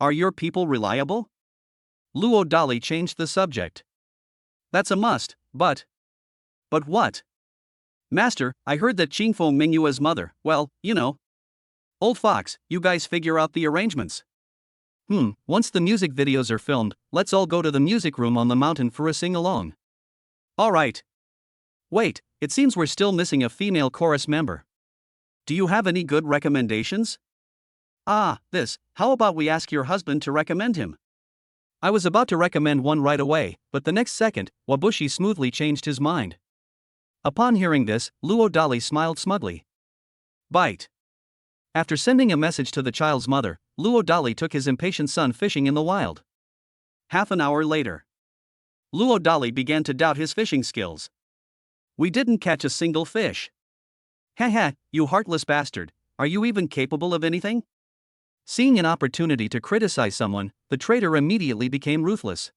"Are your people reliable?" Luo Dali changed the subject. "That's a must, but..." "But what?" "Master, I heard that Qingfeng Mingyua's mother, well, you know." "Old fox, you guys figure out the arrangements." Once the music videos are filmed, let's all go to the music room on the mountain for a sing-along." "Alright." "Wait, it seems we're still missing a female chorus member. Do you have any good recommendations?" How about we ask your husband to recommend him?" I was about to recommend one right away, but the next second, Wabushi smoothly changed his mind. Upon hearing this, Luo Dali smiled smugly. Bite. After sending a message to the child's mother, Luo Dali took his impatient son fishing in the wild. Half an hour later, Luo Dali began to doubt his fishing skills. "We didn't catch a single fish." "Haha, you heartless bastard, are you even capable of anything?" Seeing an opportunity to criticize someone, the traitor immediately became ruthless.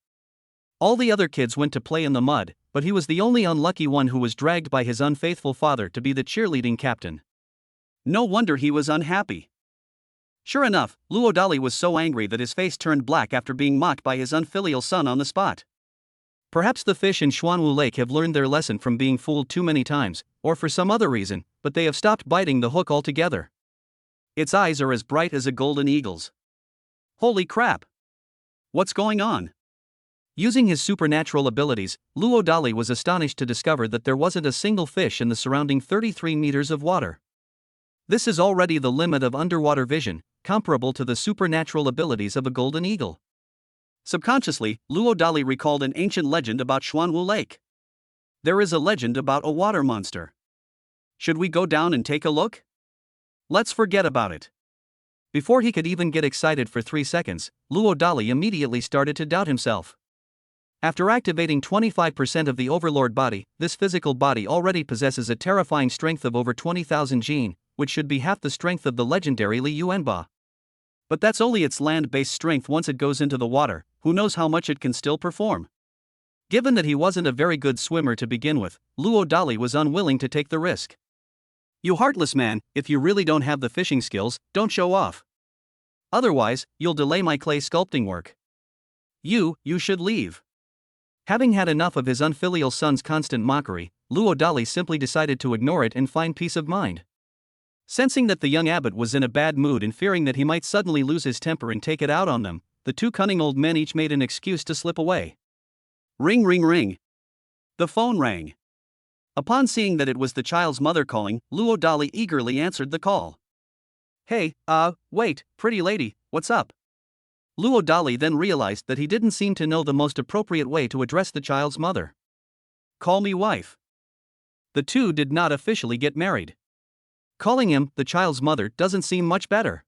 All the other kids went to play in the mud, but he was the only unlucky one who was dragged by his unfaithful father to be the cheerleading captain. No wonder he was unhappy. Sure enough, Luo Dali was so angry that his face turned black after being mocked by his unfilial son on the spot. Perhaps the fish in Xuanwu Lake have learned their lesson from being fooled too many times, or for some other reason, but they have stopped biting the hook altogether. Its eyes are as bright as a golden eagle's. Holy crap! What's going on? Using his supernatural abilities, Luo Dali was astonished to discover that there wasn't a single fish in the surrounding 33 meters of water. This is already the limit of underwater vision, comparable to the supernatural abilities of a golden eagle. Subconsciously, Luo Dali recalled an ancient legend about Xuanwu Lake. There is a legend about a water monster. Should we go down and take a look? Let's forget about it. Before he could even get excited for 3 seconds, Luo Dali immediately started to doubt himself. After activating 25% of the Overlord body, this physical body already possesses a terrifying strength of over 20,000 Jin, which should be half the strength of the legendary Li Yuanba. But that's only its land-based strength. Once it goes into the water, who knows how much it can still perform. Given that he wasn't a very good swimmer to begin with, Luo Dali was unwilling to take the risk. "You heartless man, if you really don't have the fishing skills, don't show off. Otherwise, you'll delay my clay sculpting work. You should leave." Having had enough of his unfilial son's constant mockery, Luo Dali simply decided to ignore it and find peace of mind. Sensing that the young abbot was in a bad mood and fearing that he might suddenly lose his temper and take it out on them, the 2 cunning old men each made an excuse to slip away. Ring ring ring. The phone rang. Upon seeing that it was the child's mother calling, Luo Dali eagerly answered the call. "Hey, wait, pretty lady, what's up?" Luo Dali then realized that he didn't seem to know the most appropriate way to address the child's mother. "Call me wife." The 2 did not officially get married. Calling him the child's mother doesn't seem much better.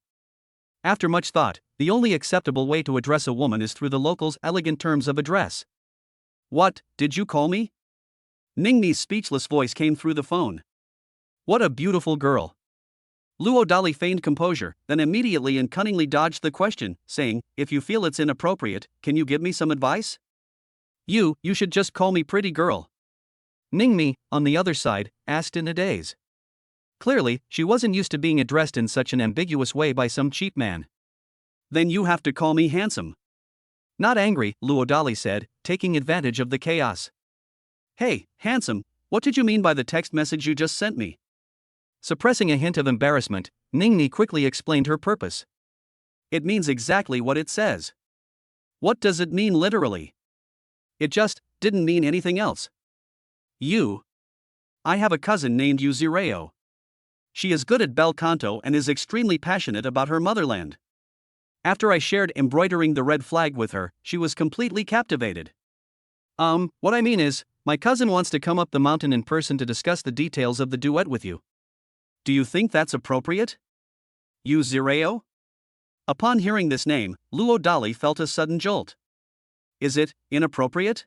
After much thought, the only acceptable way to address a woman is through the locals' elegant terms of address. "What, did you call me?" Ningni's speechless voice came through the phone. "What a beautiful girl." Luo Dali feigned composure, then immediately and cunningly dodged the question, saying, "If you feel it's inappropriate, can you give me some advice?" You should just call me pretty girl." Ningmi, on the other side, asked in a daze. Clearly, she wasn't used to being addressed in such an ambiguous way by some cheap man. "Then you have to call me handsome." Not angry, Luodali said, taking advantage of the chaos. Hey, handsome, what did you mean by the text message you just sent me? Suppressing a hint of embarrassment, Ningni quickly explained her purpose. It means exactly what it says. What does it mean literally? It just didn't mean anything else. I have a cousin named Yuzureo. She is good at bel canto and is extremely passionate about her motherland. After I shared embroidering the red flag with her, she was completely captivated. What I mean is, my cousin wants to come up the mountain in person to discuss the details of the duet with you. Do you think that's appropriate? Yuzureo? Upon hearing this name, Luodali felt a sudden jolt. Is it inappropriate?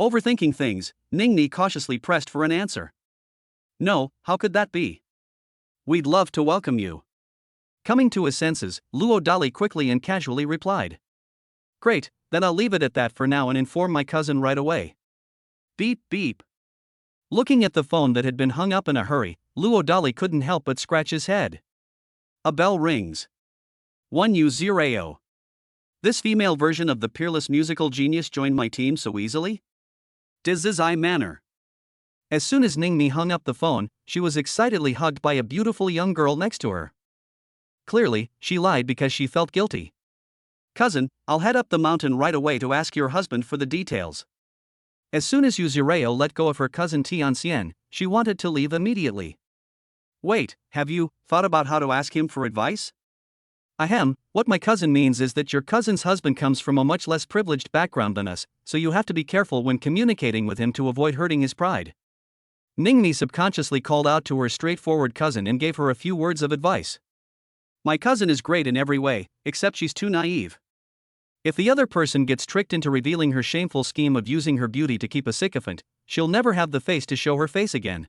Overthinking things, Ningni cautiously pressed for an answer. No, how could that be? We'd love to welcome you. Coming to his senses, Luodali quickly and casually replied. Great, then I'll leave it at that for now and inform my cousin right away. Beep beep. Looking at the phone that had been hung up in a hurry, Luodali couldn't help but scratch his head. A bell rings. 1U0. This female version of the peerless musical genius joined my team so easily? This I manner. As soon as Ningmi hung up the phone, she was excitedly hugged by a beautiful young girl next to her. Clearly, she lied because she felt guilty. Cousin, I'll head up the mountain right away to ask your husband for the details. As soon as Yuzureo let go of her cousin Tianxian, she wanted to leave immediately. Wait, have you thought about how to ask him for advice? Ahem, what my cousin means is that your cousin's husband comes from a much less privileged background than us, so you have to be careful when communicating with him to avoid hurting his pride. Ningmi subconsciously called out to her straightforward cousin and gave her a few words of advice. My cousin is great in every way, except she's too naive. If the other person gets tricked into revealing her shameful scheme of using her beauty to keep a sycophant, she'll never have the face to show her face again.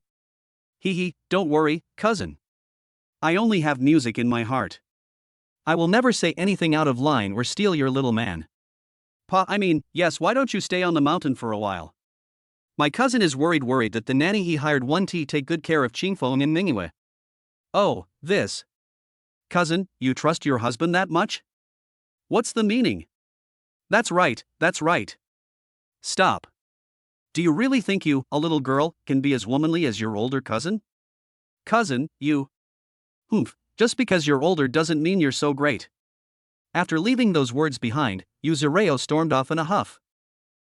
Hee, don't worry, cousin. I only have music in my heart. I will never say anything out of line or steal your little man. Yes, why don't you stay on the mountain for a while? My cousin is worried that the nanny he hired won't take good care of Qingfeng and Ningwe. Oh, this. Cousin, you trust your husband that much? What's the meaning? That's right. Stop. Do you really think you, a little girl, can be as womanly as your older cousin? Cousin, you. Humph. Just because you're older doesn't mean you're so great. After leaving those words behind, Yuzureo stormed off in a huff.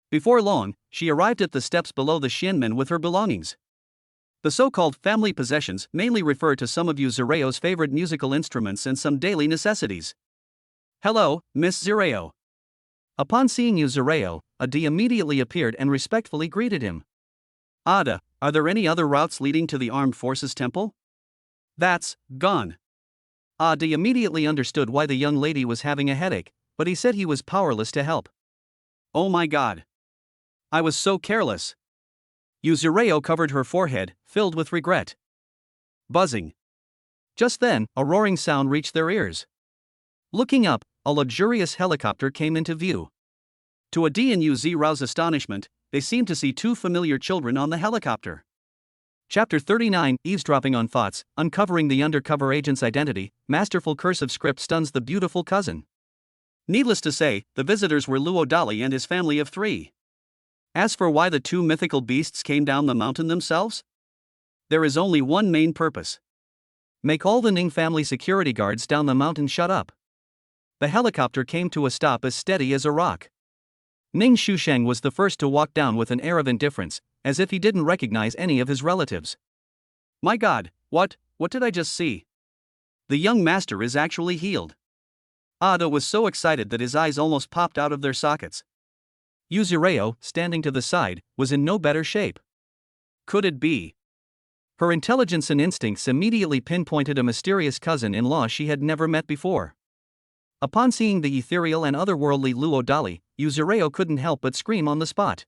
Before long, she arrived at the steps below the Xianmen with her belongings. The so-called family possessions mainly refer to some of Yuzureo's favorite musical instruments and some daily necessities. Hello, Miss Zureo. Upon seeing Yuzureo, Adi immediately appeared and respectfully greeted him. Ada, are there any other routes leading to the Armed Forces Temple? That's gone. Adi immediately understood why the young lady was having a headache, but he said he was powerless to help. Oh my god. I was so careless. Yuzureo covered her forehead, filled with regret. Buzzing. Just then, a roaring sound reached their ears. Looking up, a luxurious helicopter came into view. To Adi and Yuzureo's astonishment, they seemed to see two familiar children on the helicopter. Chapter 39, Eavesdropping on Thoughts, Uncovering the Undercover Agent's Identity, Masterful Cursive Script Stuns the Beautiful Cousin. Needless to say, the visitors were Luodali and his family of 3. As for why the two mythical beasts came down the mountain themselves? There is only one main purpose. Make all the Ning family security guards down the mountain shut up. The helicopter came to a stop as steady as a rock. Ning Shusheng was the first to walk down with an air of indifference, as if he didn't recognize any of his relatives. My god, what did I just see? The young master is actually healed. Ada was so excited that his eyes almost popped out of their sockets. Yuzureo, standing to the side, was in no better shape. Could it be? Her intelligence and instincts immediately pinpointed a mysterious cousin-in-law she had never met before. Upon seeing the ethereal and otherworldly Luodali, Yuzureo couldn't help but scream on the spot.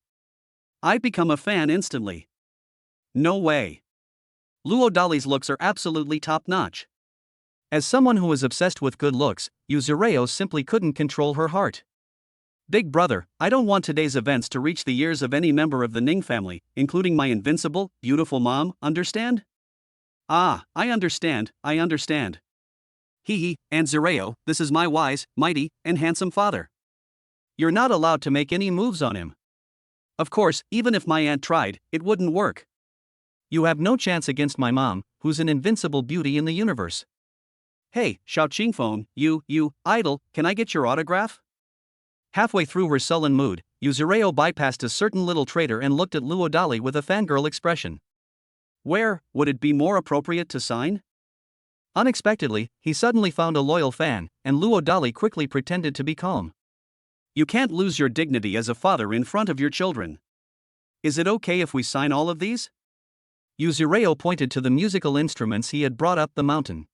I've become a fan instantly. No way. Luodali's looks are absolutely top-notch. As someone who is obsessed with good looks, Yuzureo simply couldn't control her heart. Big brother, I don't want today's events to reach the ears of any member of the Ning family, including my invincible, beautiful mom, understand? Ah, I understand. And Zureo, this is my wise, mighty, and handsome father. You're not allowed to make any moves on him. Of course, even if my aunt tried, it wouldn't work. You have no chance against my mom, who's an invincible beauty in the universe. Hey, Xiao Qingfeng, you, idol, can I get your autograph? Halfway through her sullen mood, Yuzureo bypassed a certain little traitor and looked at Luo Dali with a fangirl expression. Where would it be more appropriate to sign? Unexpectedly, he suddenly found a loyal fan, and Luo Dali quickly pretended to be calm. You can't lose your dignity as a father in front of your children. Is it okay if we sign all of these? Yuzureo pointed to the musical instruments he had brought up the mountain.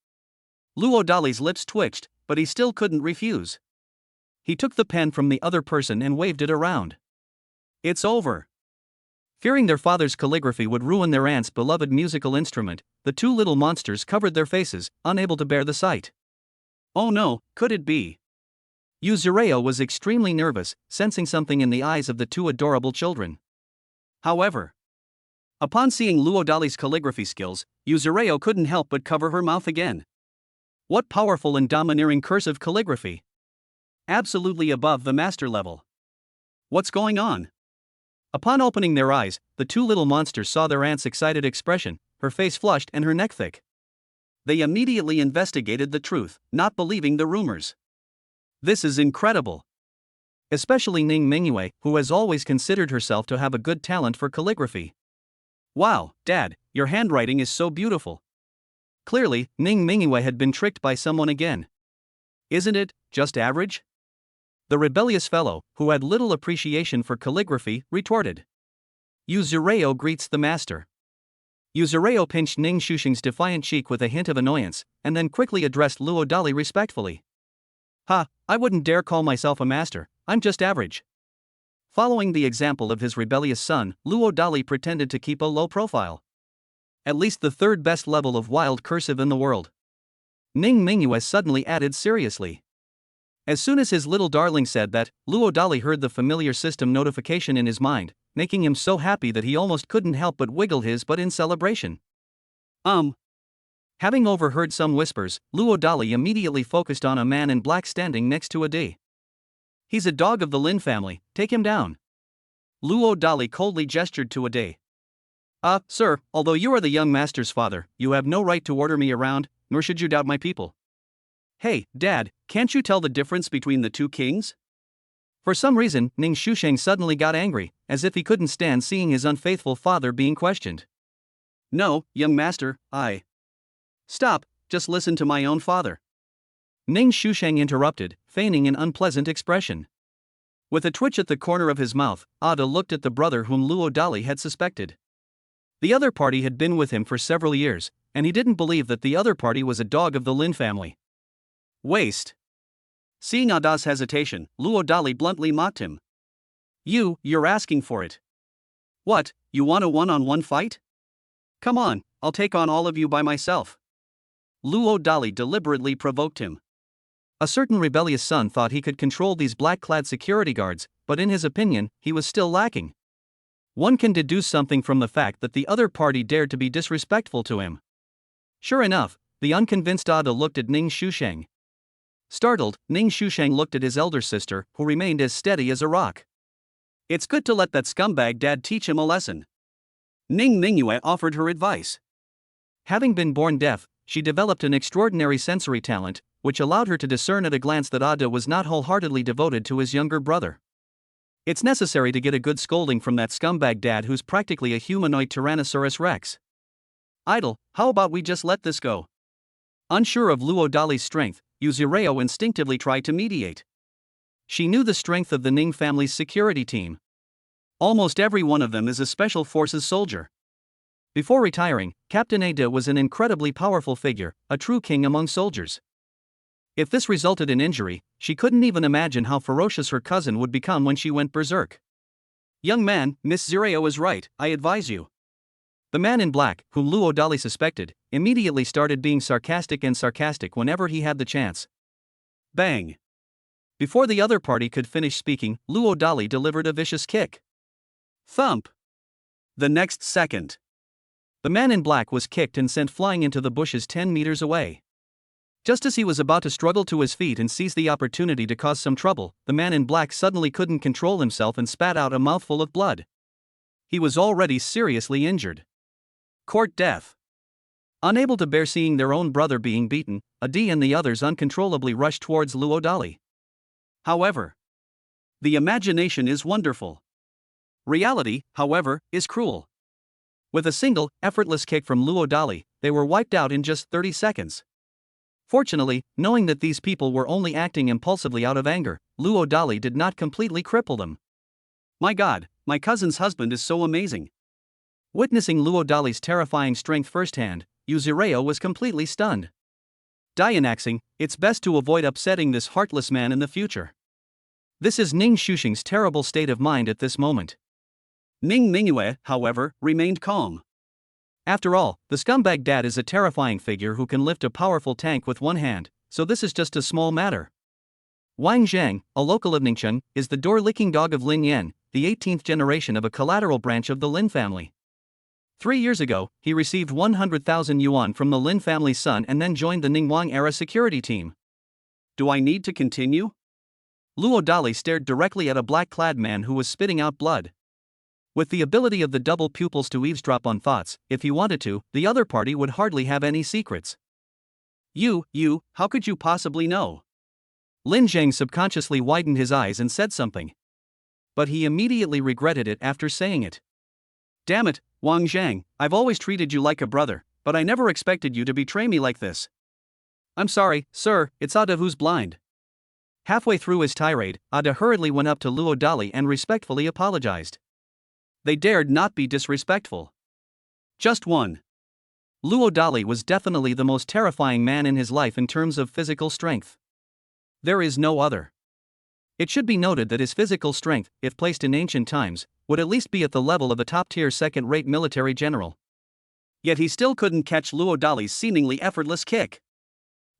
Luo Dali's lips twitched, but he still couldn't refuse. He took the pen from the other person and waved it around. It's over. Fearing their father's calligraphy would ruin their aunt's beloved musical instrument, the two little monsters covered their faces, unable to bear the sight. Oh no, could it be? Yuzureo was extremely nervous, sensing something in the eyes of the two adorable children. However, upon seeing Luo Dali's calligraphy skills, Yuzureo couldn't help but cover her mouth again. What powerful and domineering cursive calligraphy! Absolutely above the master level. What's going on? Upon opening their eyes, the two little monsters saw their aunt's excited expression, her face flushed and her neck thick. They immediately investigated the truth, not believing the rumors. This is incredible. Especially Ning Mingyue, who has always considered herself to have a good talent for calligraphy. Wow, Dad, your handwriting is so beautiful. Clearly, Ning Mingyue had been tricked by someone again. Isn't it just average? The rebellious fellow, who had little appreciation for calligraphy, retorted. Yuzureo greets the master. Yuzureo pinched Ning Shusheng's defiant cheek with a hint of annoyance, and then quickly addressed Luo Dali respectfully. Ha, I wouldn't dare call myself a master, I'm just average. Following the example of his rebellious son, Luo Dali pretended to keep a low profile. At least the third best level of wild cursive in the world. Ning Mingyue suddenly added seriously. As soon as his little darling said that, Luo Dali heard the familiar system notification in his mind, making him so happy that he almost couldn't help but wiggle his butt in celebration. Having overheard some whispers, Luo Dali immediately focused on a man in black standing next to a D. He's a dog of the Lin family, take him down. Luo Dali coldly gestured to a D. Sir, although you are the young master's father, you have no right to order me around, nor should you doubt my people. Hey, Dad, can't you tell the difference between the two kings? For some reason, Ning Shusheng suddenly got angry, as if he couldn't stand seeing his unfaithful father being questioned. No, young master, Stop, just listen to my own father. Ning Shusheng interrupted, feigning an unpleasant expression. With a twitch at the corner of his mouth, Ada looked at the brother whom Luo Dali had suspected. The other party had been with him for several years, and he didn't believe that the other party was a dog of the Lin family. Waste. Seeing Ada's hesitation, Luo Dali bluntly mocked him. You're asking for it. What, you want a one-on-one fight? Come on, I'll take on all of you by myself. Luo Dali deliberately provoked him. A certain rebellious son thought he could control these black-clad security guards, but in his opinion, he was still lacking. One can deduce something from the fact that the other party dared to be disrespectful to him. Sure enough, the unconvinced Ada looked at Ning Shusheng. Startled, Ning Shusheng looked at his elder sister, who remained as steady as a rock. It's good to let that scumbag dad teach him a lesson. Ning Mingyue offered her advice. Having been born deaf, she developed an extraordinary sensory talent, which allowed her to discern at a glance that Ada was not wholeheartedly devoted to his younger brother. It's necessary to get a good scolding from that scumbag dad who's practically a humanoid Tyrannosaurus Rex. Idol, how about we just let this go? Unsure of Luo Dali's strength, Yuzureo instinctively tried to mediate. She knew the strength of the Ning family's security team. Almost every one of them is a special forces soldier. Before retiring, Captain Ada was an incredibly powerful figure, a true king among soldiers. If this resulted in injury, she couldn't even imagine how ferocious her cousin would become when she went berserk. Young man, Miss Zureo is right, I advise you. The man in black, whom Luo Dali suspected, immediately started being sarcastic whenever he had the chance. Bang! Before the other party could finish speaking, Luo Dali delivered a vicious kick. Thump! The next second, the man in black was kicked and sent flying into the bushes 10 meters away. Just as he was about to struggle to his feet and seize the opportunity to cause some trouble, the man in black suddenly couldn't control himself and spat out a mouthful of blood. He was already seriously injured. Court death. Unable to bear seeing their own brother being beaten, Adi and the others uncontrollably rushed towards Luodali. However, the imagination is wonderful. Reality, however, is cruel. With a single, effortless kick from Luodali, they were wiped out in just 30 seconds. Fortunately, knowing that these people were only acting impulsively out of anger, Luodali did not completely cripple them. My God, my cousin's husband is so amazing. Witnessing Luodali's terrifying strength firsthand, Yuzureo was completely stunned. Dianaxing, it's best to avoid upsetting this heartless man in the future. This is Ning Shuxing's terrible state of mind at this moment. Ning Mingyue, however, remained calm. After all, the scumbag dad is a terrifying figure who can lift a powerful tank with one hand, so this is just a small matter. Wang Zhang, a local of Ningcheng, is the door-licking dog of Lin Yan, the 18th generation of a collateral branch of the Lin family. 3 years ago, he received 100,000 yuan from the Lin family's son and then joined the Ningguang-era security team. Do I need to continue? Luodali stared directly at a black-clad man who was spitting out blood. With the ability of the double pupils to eavesdrop on thoughts, if he wanted to, the other party would hardly have any secrets. You, how could you possibly know? Lin Zhang subconsciously widened his eyes and said something. But he immediately regretted it after saying it. Damn it, Wang Zhang, I've always treated you like a brother, but I never expected you to betray me like this. I'm sorry, sir, it's Ada who's blind. Halfway through his tirade, Ada hurriedly went up to Luodali and respectfully apologized. They dared not be disrespectful. Just one. Luodali was definitely the most terrifying man in his life in terms of physical strength. There is no other. It should be noted that his physical strength, if placed in ancient times, would at least be at the level of a top-tier second-rate military general. Yet he still couldn't catch Luodali's seemingly effortless kick.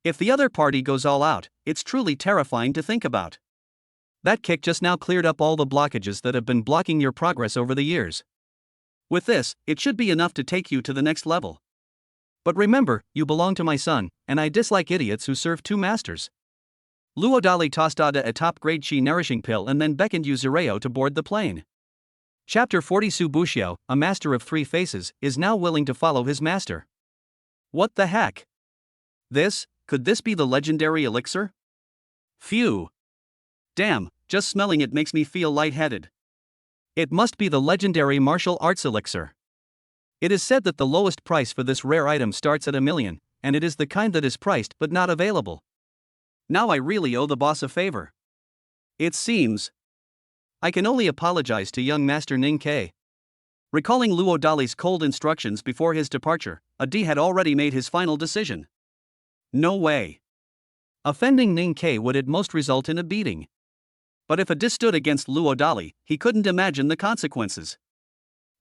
If the other party goes all out, it's truly terrifying to think about. That kick just now cleared up all the blockages that have been blocking your progress over the years. With this, it should be enough to take you to the next level. But remember, you belong to my son, and I dislike idiots who serve two masters. Luodali tossed Ada a top-grade chi nourishing pill and then beckoned Yuzureo to board the plane. Chapter 40 Su Buxiao, a master of 3 faces, is now willing to follow his master. What the heck? Could this be the legendary elixir? Phew. Damn, just smelling it makes me feel lightheaded. It must be the legendary martial arts elixir. It is said that the lowest price for this rare item starts at 1 million, and it is the kind that is priced but not available. Now I really owe the boss a favor. It seems. I can only apologize to young Master Ning Ke. Recalling Luodali's cold instructions before his departure, Adi had already made his final decision. No way. Offending Ning Ke would at most result in a beating. But if Adi stood against Luodali, he couldn't imagine the consequences.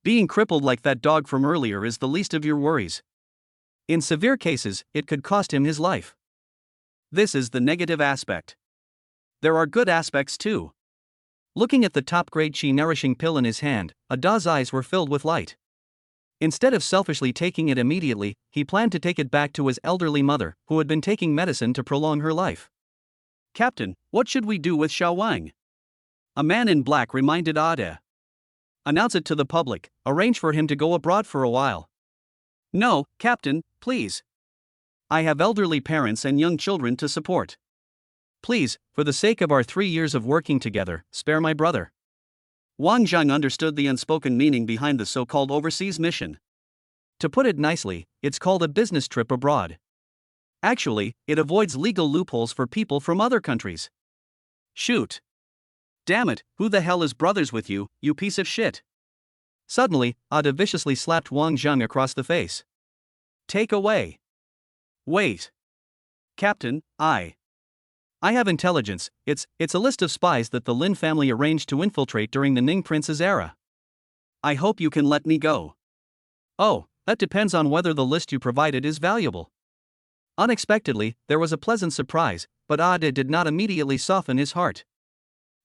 Being crippled like that dog from earlier is the least of your worries. In severe cases, it could cost him his life. This is the negative aspect. There are good aspects too. Looking at the top-grade chi nourishing pill in his hand, Ada's eyes were filled with light. Instead of selfishly taking it immediately, he planned to take it back to his elderly mother, who had been taking medicine to prolong her life. Captain, what should we do with Xiao Wang? A man in black reminded Ada. Announce it to the public, arrange for him to go abroad for a while. No, Captain, please. I have elderly parents and young children to support. Please, for the sake of our 3 years of working together, spare my brother. Wang Zhang understood the unspoken meaning behind the so-called overseas mission. To put it nicely, it's called a business trip abroad. Actually, it avoids legal loopholes for people from other countries. Shoot. Damn it, who the hell is brothers with you, you piece of shit? Suddenly, Ada viciously slapped Wang Zhang across the face. Take away. Wait. Captain, I have intelligence. It's a list of spies that the Lin family arranged to infiltrate during the Ning Prince's era. I hope you can let me go. Oh, that depends on whether the list you provided is valuable. Unexpectedly, there was a pleasant surprise, but Ada did not immediately soften his heart.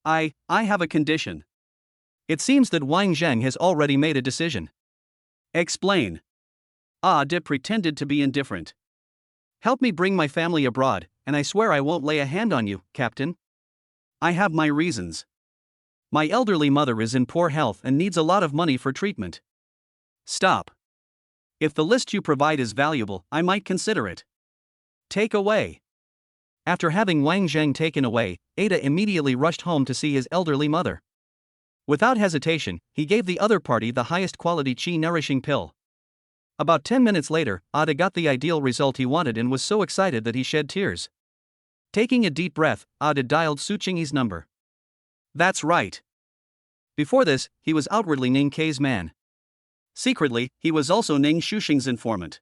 I have a condition. It seems that Wang Zhang has already made a decision. Explain. Ada pretended to be indifferent. Help me bring my family abroad, and I swear I won't lay a hand on you, Captain. I have my reasons. My elderly mother is in poor health and needs a lot of money for treatment. Stop. If the list you provide is valuable, I might consider it. Take away. After having Wang Zheng taken away, Ada immediately rushed home to see his elderly mother. Without hesitation, he gave the other party the highest quality qi-nourishing pill. About 10 minutes later, Ada got the ideal result he wanted and was so excited that he shed tears. Taking a deep breath, Ada dialed Su Qingyi's number. That's right. Before this, he was outwardly Ning Kei's man. Secretly, he was also Ning Shuxing's informant.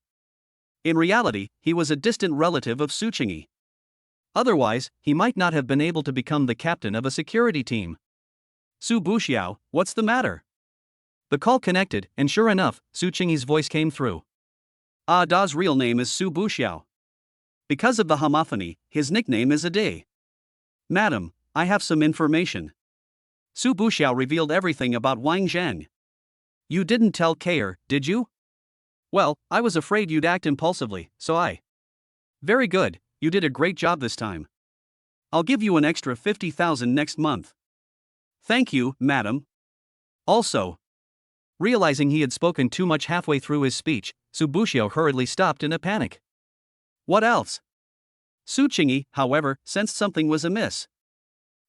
In reality, he was a distant relative of Su Qingyi. Otherwise, he might not have been able to become the captain of a security team. Su Buxiao, what's the matter? The call connected, and sure enough, Su Qingyi's voice came through. Da's real name is Su Buxiao. Because of the homophony, his nickname is Ade. Madam, I have some information. Su Buxiao revealed everything about Wang Zheng. You didn't tell Kair, did you? Well, I was afraid you'd act impulsively, so I. Very good, you did a great job this time. I'll give you an extra 50,000 next month. Thank you, madam. Also. Realizing he had spoken too much halfway through his speech, Su Buxiao hurriedly stopped in a panic. What else? Su Qingyi, however, sensed something was amiss.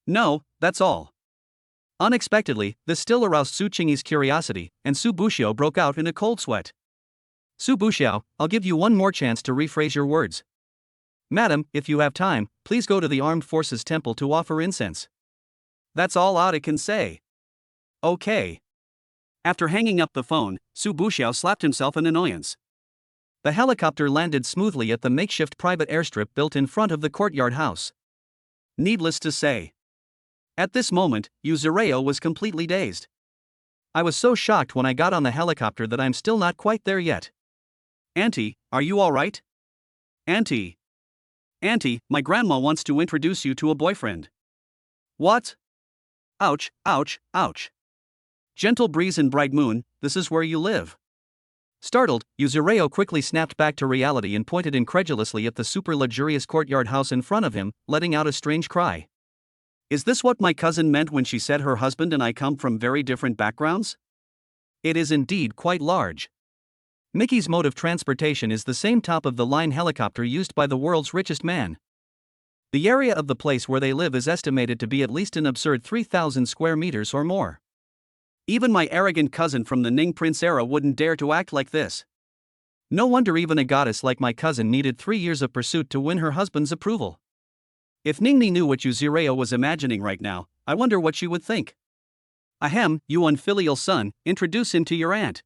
No, that's all. Unexpectedly, this still aroused Su Qingyi's curiosity, and Su Buxiao broke out in a cold sweat. Su Buxiao, I'll give you one more chance to rephrase your words. Madam, if you have time, please go to the Armed Forces Temple to offer incense. That's all Ada can say. Okay. After hanging up the phone, Su Buxiao slapped himself in annoyance. The helicopter landed smoothly at the makeshift private airstrip built in front of the courtyard house. Needless to say. At this moment, Yuzureo was completely dazed. I was so shocked when I got on the helicopter that I'm still not quite there yet. Auntie, are you alright? Auntie, my grandma wants to introduce you to a boyfriend. What? Ouch, ouch, ouch. Gentle breeze and bright moon, this is where you live. Startled, Yuzureo quickly snapped back to reality and pointed incredulously at the super luxurious courtyard house in front of him, letting out a strange cry. Is this what my cousin meant when she said her husband and I come from very different backgrounds? It is indeed quite large. Mickey's mode of transportation is the same top-of-the-line helicopter used by the world's richest man. The area of the place where they live is estimated to be at least an absurd 3,000 square meters or more. Even my arrogant cousin from the Ning Prince era wouldn't dare to act like this. No wonder even a goddess like my cousin needed 3 years of pursuit to win her husband's approval. If Ningni knew what Yuzureo was imagining right now, I wonder what she would think. Ahem, you unfilial son, introduce him to your aunt.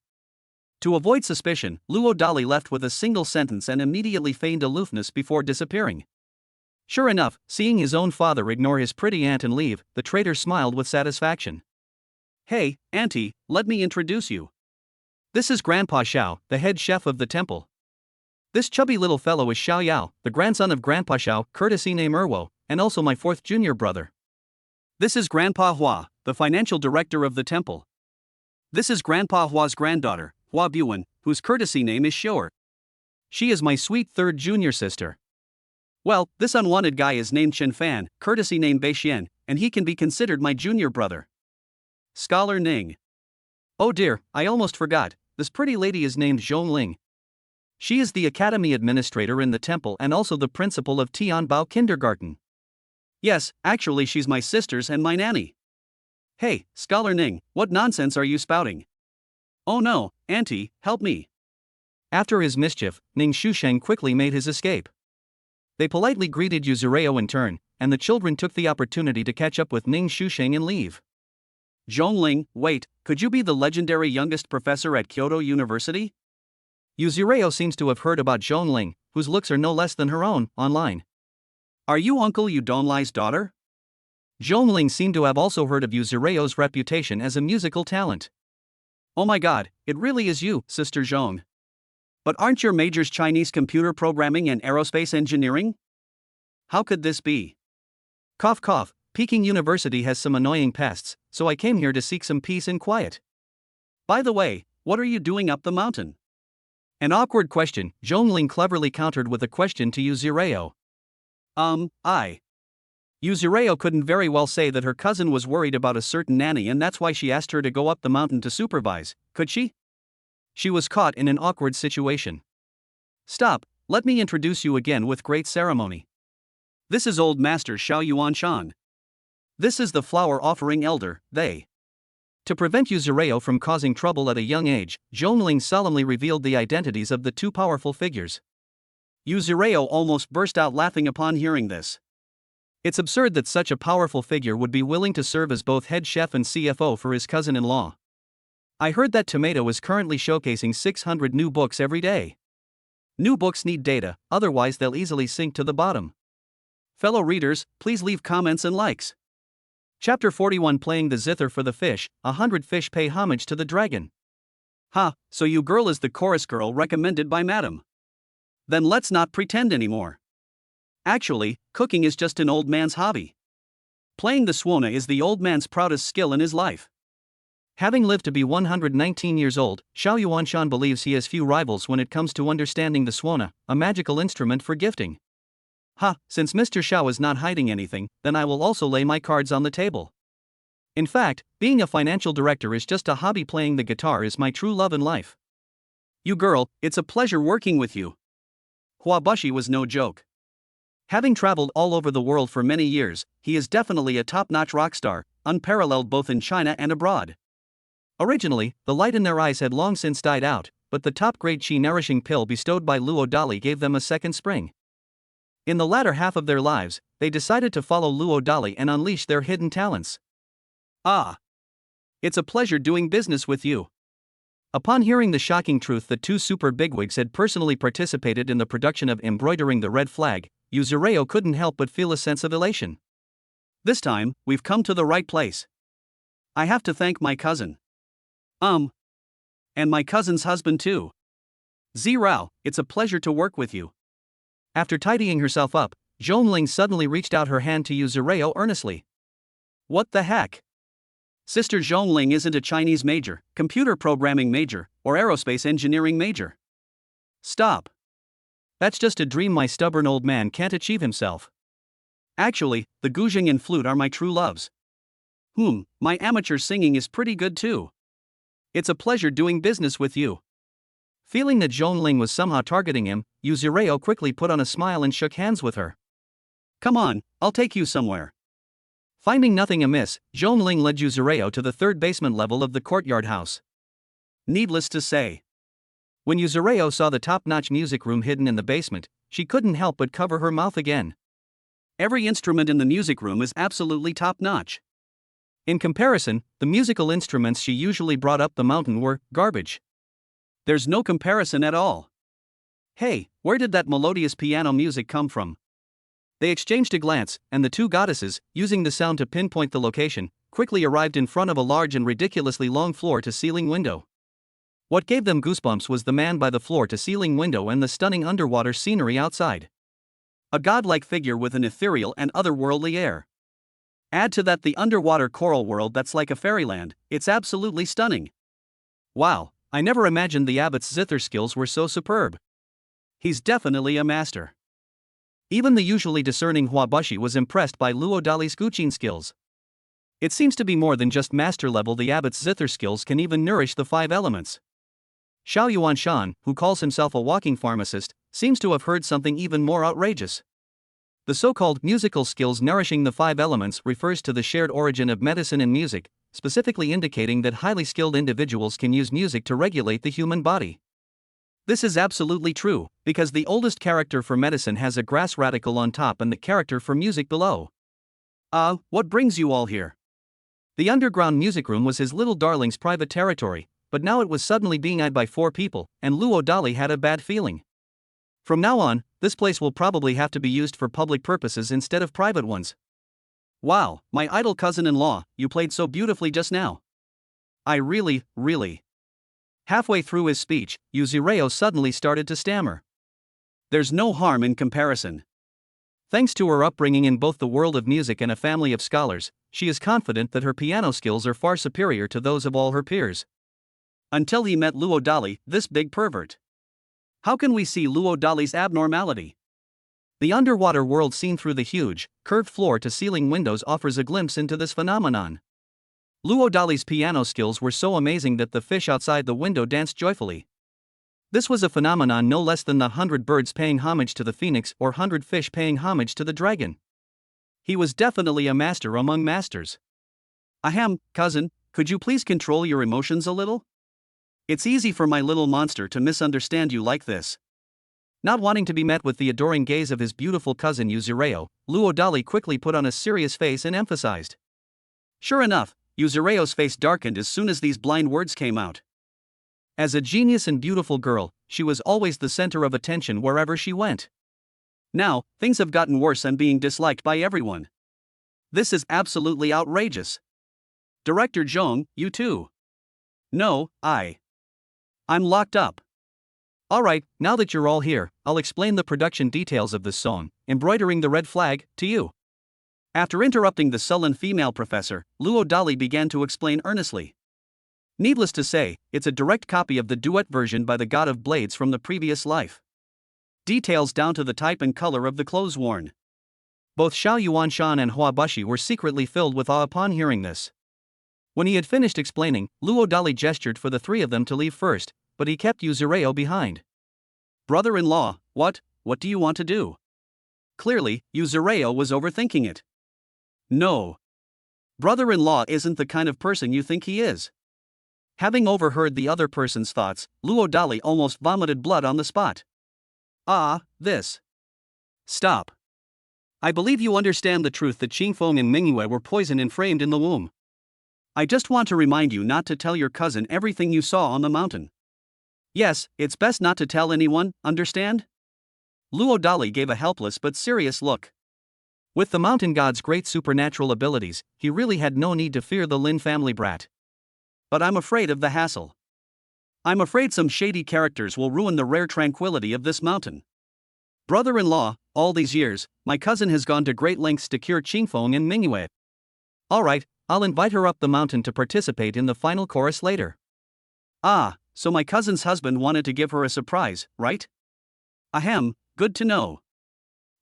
To avoid suspicion, Luo Dali left with a single sentence and immediately feigned aloofness before disappearing. Sure enough, seeing his own father ignore his pretty aunt and leave, the traitor smiled with satisfaction. Hey, auntie, let me introduce you. This is Grandpa Xiao, the head chef of the temple. This chubby little fellow is Xiao Yao, the grandson of Grandpa Xiao, courtesy name Erwo, and also my 4th junior brother. This is Grandpa Hua, the financial director of the temple. This is Grandpa Hua's granddaughter, Hua Buan, whose courtesy name is Xiu'er. She is my sweet 3rd junior sister. Well, this unwanted guy is named Chen Fan, courtesy name Bei Xian, and he can be considered my junior brother. Scholar Ning. Oh dear, I almost forgot, this pretty lady is named Zhong Ling. She is the academy administrator in the temple and also the principal of Tianbao Kindergarten. Yes, actually she's my sister's and my nanny. Hey, Scholar Ning, what nonsense are you spouting? Oh no, auntie, help me. After his mischief, Ning Shusheng quickly made his escape. They politely greeted Yuzureo in turn, and the children took the opportunity to catch up with Ning Shusheng and leave. Zhongling, wait, could you be the legendary youngest professor at Kyoto University? Yuzureo seems to have heard about Zhongling, whose looks are no less than her own, online. Are you Uncle Yudonlai's daughter? Zhongling seemed to have also heard of Yuzureo's reputation as a musical talent. Oh my god, it really is you, Sister Zhong. But aren't your majors Chinese computer programming and aerospace engineering? How could this be? Cough cough, Peking University has some annoying pests, so I came here to seek some peace and quiet. By the way, what are you doing up the mountain? An awkward question, Zhongling cleverly countered with a question to Yuzureo. I. Yuzureo couldn't very well say that her cousin was worried about a certain nanny and that's why she asked her to go up the mountain to supervise, could she? She was caught in an awkward situation. Stop, let me introduce you again with great ceremony. This is Old Master Xiao Yuanshan. This is the flower offering elder, they. To prevent Yuzureo from causing trouble at a young age, Zhongling solemnly revealed the identities of the two powerful figures. Yuzureo almost burst out laughing upon hearing this. It's absurd that such a powerful figure would be willing to serve as both head chef and CFO for his cousin-in-law. I heard that Tomato is currently showcasing 600 new books every day. New books need data, otherwise they'll easily sink to the bottom. Fellow readers, please leave comments and likes. Chapter 41 Playing the zither for the fish, 100 fish pay homage to the dragon. Ha, so you girl is the chorus girl recommended by madam. Then let's not pretend anymore. Actually, cooking is just an old man's hobby. Playing the suona is the old man's proudest skill in his life. Having lived to be 119 years old, Xiao Yuanshan believes he has few rivals when it comes to understanding the suona, a magical instrument for gifting. Ha, since Mr. Xiao is not hiding anything, then I will also lay my cards on the table. In fact, being a financial director is just a hobby. Playing the guitar is my true love in life. You girl, it's a pleasure working with you. Huabushi was no joke. Having traveled all over the world for many years, he is definitely a top-notch rock star, unparalleled both in China and abroad. Originally, the light in their eyes had long since died out, but the top-grade chi-nourishing pill bestowed by Luo Dali gave them a second spring. In the latter half of their lives, they decided to follow Luo Dali and unleash their hidden talents. Ah! It's a pleasure doing business with you. Upon hearing the shocking truth that two super bigwigs had personally participated in the production of Embroidering the Red Flag, Yuzureo couldn't help but feel a sense of elation. This time, we've come to the right place. I have to thank my cousin. And my cousin's husband too. Zirao, it's a pleasure to work with you. After tidying herself up, Zhongling suddenly reached out her hand to Yuzureo earnestly. What the heck? Sister Zhongling isn't a Chinese major, computer programming major, or aerospace engineering major. Stop. That's just a dream my stubborn old man can't achieve himself. Actually, the guzheng and flute are my true loves. My amateur singing is pretty good too. It's a pleasure doing business with you. Feeling that Zhongling was somehow targeting him, Yuzureo quickly put on a smile and shook hands with her. Come on, I'll take you somewhere. Finding nothing amiss, Zhongling led Yuzureo to the third basement level of the courtyard house. Needless to say, when Yuzureo saw the top-notch music room hidden in the basement, she couldn't help but cover her mouth again. Every instrument in the music room is absolutely top-notch. In comparison, the musical instruments she usually brought up the mountain were garbage. There's no comparison at all. Hey, where did that melodious piano music come from? They exchanged a glance, and the two goddesses, using the sound to pinpoint the location, quickly arrived in front of a large and ridiculously long floor-to-ceiling window. What gave them goosebumps was the man by the floor-to-ceiling window and the stunning underwater scenery outside. A godlike figure with an ethereal and otherworldly air. Add to that the underwater coral world that's like a fairyland, it's absolutely stunning. Wow, I never imagined the abbot's zither skills were so superb. He's definitely a master. Even the usually discerning Huabushi was impressed by Luo Dali's guqin skills. It seems to be more than just master level. The abbot's zither skills can even nourish the 5 elements. Xiao Yuanshan, who calls himself a walking pharmacist, seems to have heard something even more outrageous. The so-called musical skills nourishing the 5 elements refers to the shared origin of medicine and music, specifically indicating that highly skilled individuals can use music to regulate the human body. This is absolutely true, because the oldest character for medicine has a grass radical on top and the character for music below. What brings you all here? The underground music room was his little darling's private territory, but now it was suddenly being eyed by 4 people, and Luo Dali had a bad feeling. From now on, this place will probably have to be used for public purposes instead of private ones. Wow, my idol cousin-in-law, you played so beautifully just now. I really. Halfway through his speech, Yuzureo suddenly started to stammer. There's no harm in comparison. Thanks to her upbringing in both the world of music and a family of scholars, she is confident that her piano skills are far superior to those of all her peers. Until he met Luo Dali, this big pervert. How can we see Luo Dali's abnormality? The underwater world seen through the huge, curved floor-to-ceiling windows offers a glimpse into this phenomenon. Luo Dali's piano skills were so amazing that the fish outside the window danced joyfully. This was a phenomenon no less than the 100 birds paying homage to the phoenix or 100 fish paying homage to the dragon. He was definitely a master among masters. Ahem, cousin, could you please control your emotions a little? It's easy for my little monster to misunderstand you like this. Not wanting to be met with the adoring gaze of his beautiful cousin Yuzureo, Luo Dali quickly put on a serious face and emphasized. Sure enough, Yuzureo's face darkened as soon as these blind words came out. As a genius and beautiful girl, she was always the center of attention wherever she went. Now, things have gotten worse and being disliked by everyone. This is absolutely outrageous. Director Zhong, you too. No, I'm locked up. Alright, now that you're all here, I'll explain the production details of this song, Embroidering the Red Flag, to you. After interrupting the sullen female professor, Luo Dali began to explain earnestly. Needless to say, it's a direct copy of the duet version by the God of Blades from the previous life. Details down to the type and color of the clothes worn. Both Xiao Yuanshan and Hua Bushi were secretly filled with awe upon hearing this. When he had finished explaining, Luo Dali gestured for the three of them to leave first, but he kept Yuzureo behind. Brother-in-law, what do you want to do? Clearly, Yuzureo was overthinking it. No. Brother-in-law isn't the kind of person you think he is. Having overheard the other person's thoughts, Luo Dali almost vomited blood on the spot. This. Stop. I believe you understand the truth that Qingfeng and Mingyue were poisoned and framed in the womb. I just want to remind you not to tell your cousin everything you saw on the mountain. Yes, it's best not to tell anyone, understand? Luo Dali gave a helpless but serious look. With the mountain god's great supernatural abilities, he really had no need to fear the Lin family brat. But I'm afraid of the hassle. I'm afraid some shady characters will ruin the rare tranquility of this mountain. Brother-in-law, all these years, my cousin has gone to great lengths to cure Qingfeng and Mingyue. Alright, I'll invite her up the mountain to participate in the final chorus later. So my cousin's husband wanted to give her a surprise, right? Ahem, good to know.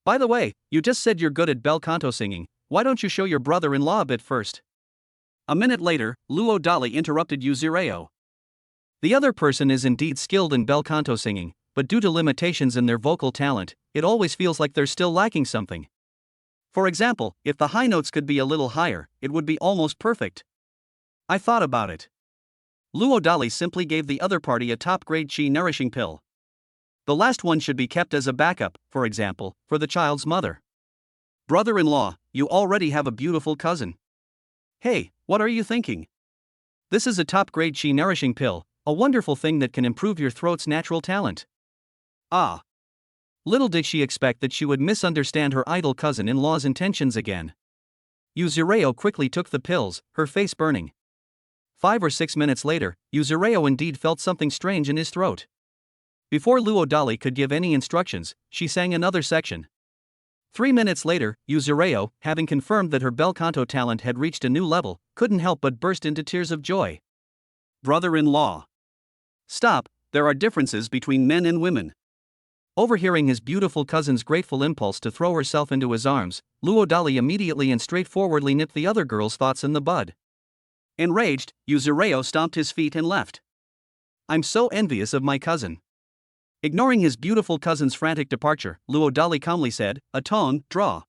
By the way, you just said you're good at bel canto singing, why don't you show your brother-in-law a bit first? A minute later, Luo Dali interrupted Yuzureo. The other person is indeed skilled in bel canto singing, but due to limitations in their vocal talent, it always feels like they're still lacking something. For example, if the high notes could be a little higher, it would be almost perfect. I thought about it. Luo Dali simply gave the other party a top-grade qi nourishing pill. The last one should be kept as a backup, for example, for the child's mother. Brother-in-law, you already have a beautiful cousin. Hey, what are you thinking? This is a top-grade qi nourishing pill, a wonderful thing that can improve your throat's natural talent. Little did she expect that she would misunderstand her idol cousin-in-law's intentions again. Yuzureo quickly took the pills, her face burning. 5 or 6 minutes later, Yuzureo indeed felt something strange in his throat. Before Luo Dali could give any instructions, she sang another section. 3 minutes later, Yuzureo, having confirmed that her bel canto talent had reached a new level, couldn't help but burst into tears of joy. Brother-in-law. Stop, there are differences between men and women. Overhearing his beautiful cousin's grateful impulse to throw herself into his arms, Luo Dali immediately and straightforwardly nipped the other girl's thoughts in the bud. Enraged, Yuzureo stomped his feet and left. I'm so envious of my cousin. Ignoring his beautiful cousin's frantic departure, Luo Dali calmly said, a tone, draw.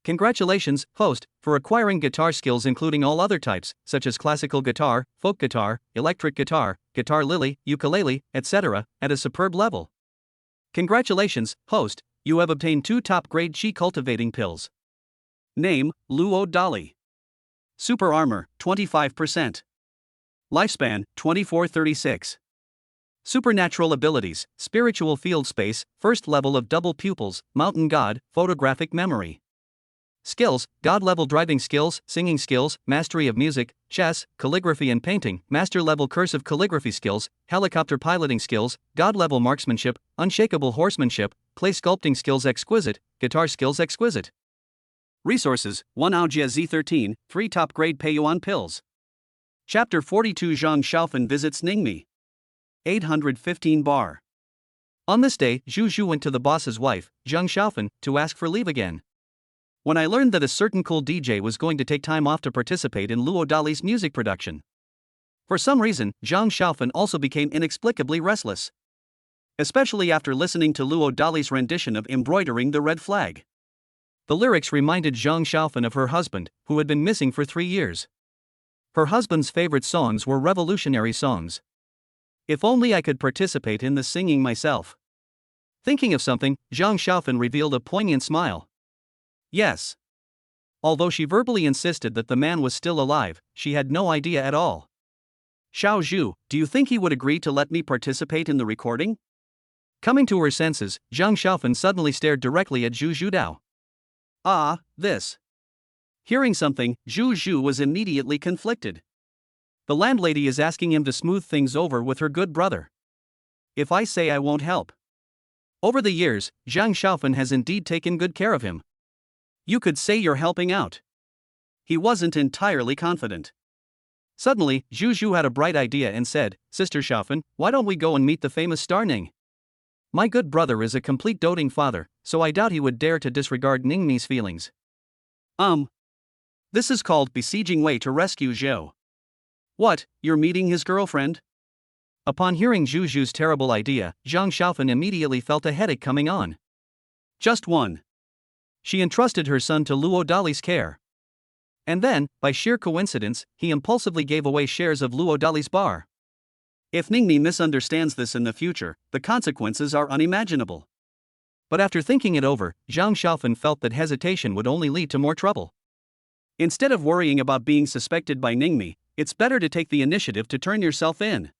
Congratulations, host, for acquiring guitar skills including all other types, such as classical guitar, folk guitar, electric guitar, guitar lily, ukulele, etc., at a superb level. Congratulations, host, you have obtained 2 top-grade qi cultivating pills. Name, Luo Dali. Super Armor, 25%. Lifespan, 2436. Supernatural abilities, spiritual field space, first level of double pupils, mountain god, photographic memory. Skills, god-level driving skills, singing skills, mastery of music, chess, calligraphy and painting, master-level cursive calligraphy skills, helicopter piloting skills, god-level marksmanship, unshakable horsemanship, clay sculpting skills exquisite, guitar skills exquisite. Resources, 1 Aojia Z13, 3 top-grade Peiyuan pills. Chapter 42 Zhang Xiaofan visits Ningmi. 815 bar. On this day, Zhu Zhu went to the boss's wife, Zhang Xiaofan, to ask for leave again. When I learned that a certain cool DJ was going to take time off to participate in Luo Dali's music production. For some reason, Zhang Xiaofan also became inexplicably restless. Especially after listening to Luo Dali's rendition of Embroidering the Red Flag. The lyrics reminded Zhang Xiaofan of her husband, who had been missing for 3 years. Her husband's favorite songs were revolutionary songs. If only I could participate in the singing myself. Thinking of something, Zhang Xiaofan revealed a poignant smile. Yes. Although she verbally insisted that the man was still alive, she had no idea at all. Xiao Zhu, do you think he would agree to let me participate in the recording? Coming to her senses, Zhang Xiaofan suddenly stared directly at Zhu Zhudao. Ah, this. Hearing something, Zhu Zhu was immediately conflicted. The landlady is asking him to smooth things over with her good brother. If I say I won't help. Over the years, Zhang Xiaofan has indeed taken good care of him. You could say you're helping out. He wasn't entirely confident. Suddenly, Zhu Zhu had a bright idea and said, Sister Xiaofan, why don't we go and meet the famous star Ning? My good brother is a complete doting father, so I doubt he would dare to disregard Ningmi's feelings. This is called besieging Wei to rescue Zhou. What, you're meeting his girlfriend? Upon hearing Zhu Zhu's terrible idea, Zhang Xiaofan immediately felt a headache coming on. Just one. She entrusted her son to Luo Dali's care. And then, by sheer coincidence, he impulsively gave away shares of Luo Dali's bar. If Ningmi misunderstands this in the future, the consequences are unimaginable. But after thinking it over, Zhang Xiaofan felt that hesitation would only lead to more trouble. Instead of worrying about being suspected by Ningmi, it's better to take the initiative to turn yourself in.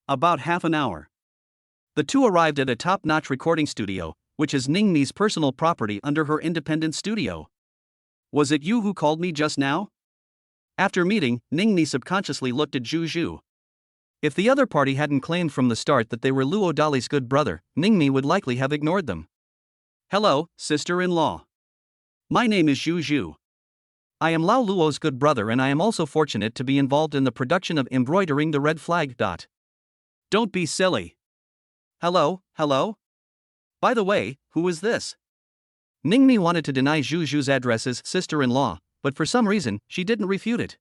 About half an hour. The two arrived at a top-notch recording studio, which is Ningmi's personal property under her independent studio. Was it you who called me just now? After meeting, Ningmi subconsciously looked at Zhu Zhu. If the other party hadn't claimed from the start that they were Luo Dali's good brother, Ningmi would likely have ignored them. Hello, sister-in-law. My name is Zhu Zhu. I am Lao Luo's good brother and I am also fortunate to be involved in the production of Embroidering the Red Flag. Don't be silly. Hello? By the way, who is this? Ningmi wanted to deny Zhu Zhu's address as sister-in-law, but for some reason, she didn't refute it.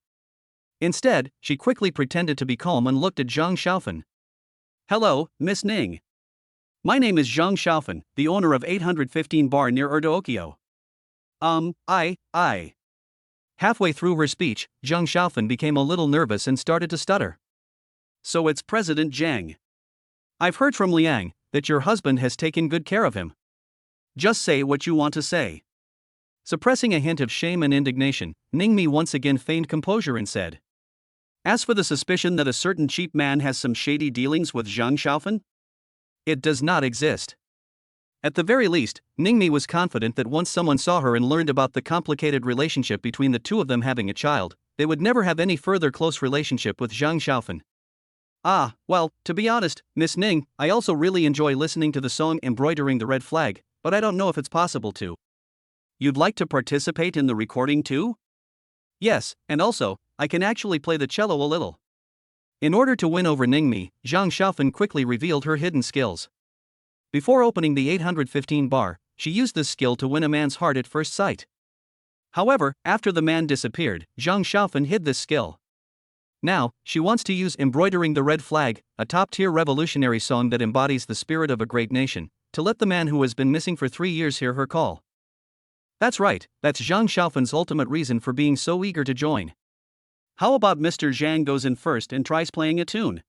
Instead, she quickly pretended to be calm and looked at Zhang Xiaofan. Hello, Miss Ning. My name is Zhang Xiaofan, the owner of 815 bar near Erdokyo. Halfway through her speech, Zhang Xiaofan became a little nervous and started to stutter. So it's President Zhang. I've heard from Liang that your husband has taken good care of him. Just say what you want to say. Suppressing a hint of shame and indignation, Ningmi once again feigned composure and said, As for the suspicion that a certain cheap man has some shady dealings with Zhang Xiaofan, it does not exist. At the very least, Ningmi was confident that once someone saw her and learned about the complicated relationship between the two of them having a child, they would never have any further close relationship with Zhang Xiaofan. Well, to be honest, Miss Ning, I also really enjoy listening to the song Embroidering the Red Flag, but I don't know if it's possible to. You'd like to participate in the recording too? Yes, and also, I can actually play the cello a little. In order to win over Ningmi, Zhang Xiaofan quickly revealed her hidden skills. Before opening the 815 bar, she used this skill to win a man's heart at first sight. However, after the man disappeared, Zhang Xiaofan hid this skill. Now, she wants to use Embroidering the Red Flag, a top-tier revolutionary song that embodies the spirit of a great nation, to let the man who has been missing for 3 years hear her call. That's right, that's Zhang Xiaofan's ultimate reason for being so eager to join. How about Mr. Zhang goes in first and tries playing a tune?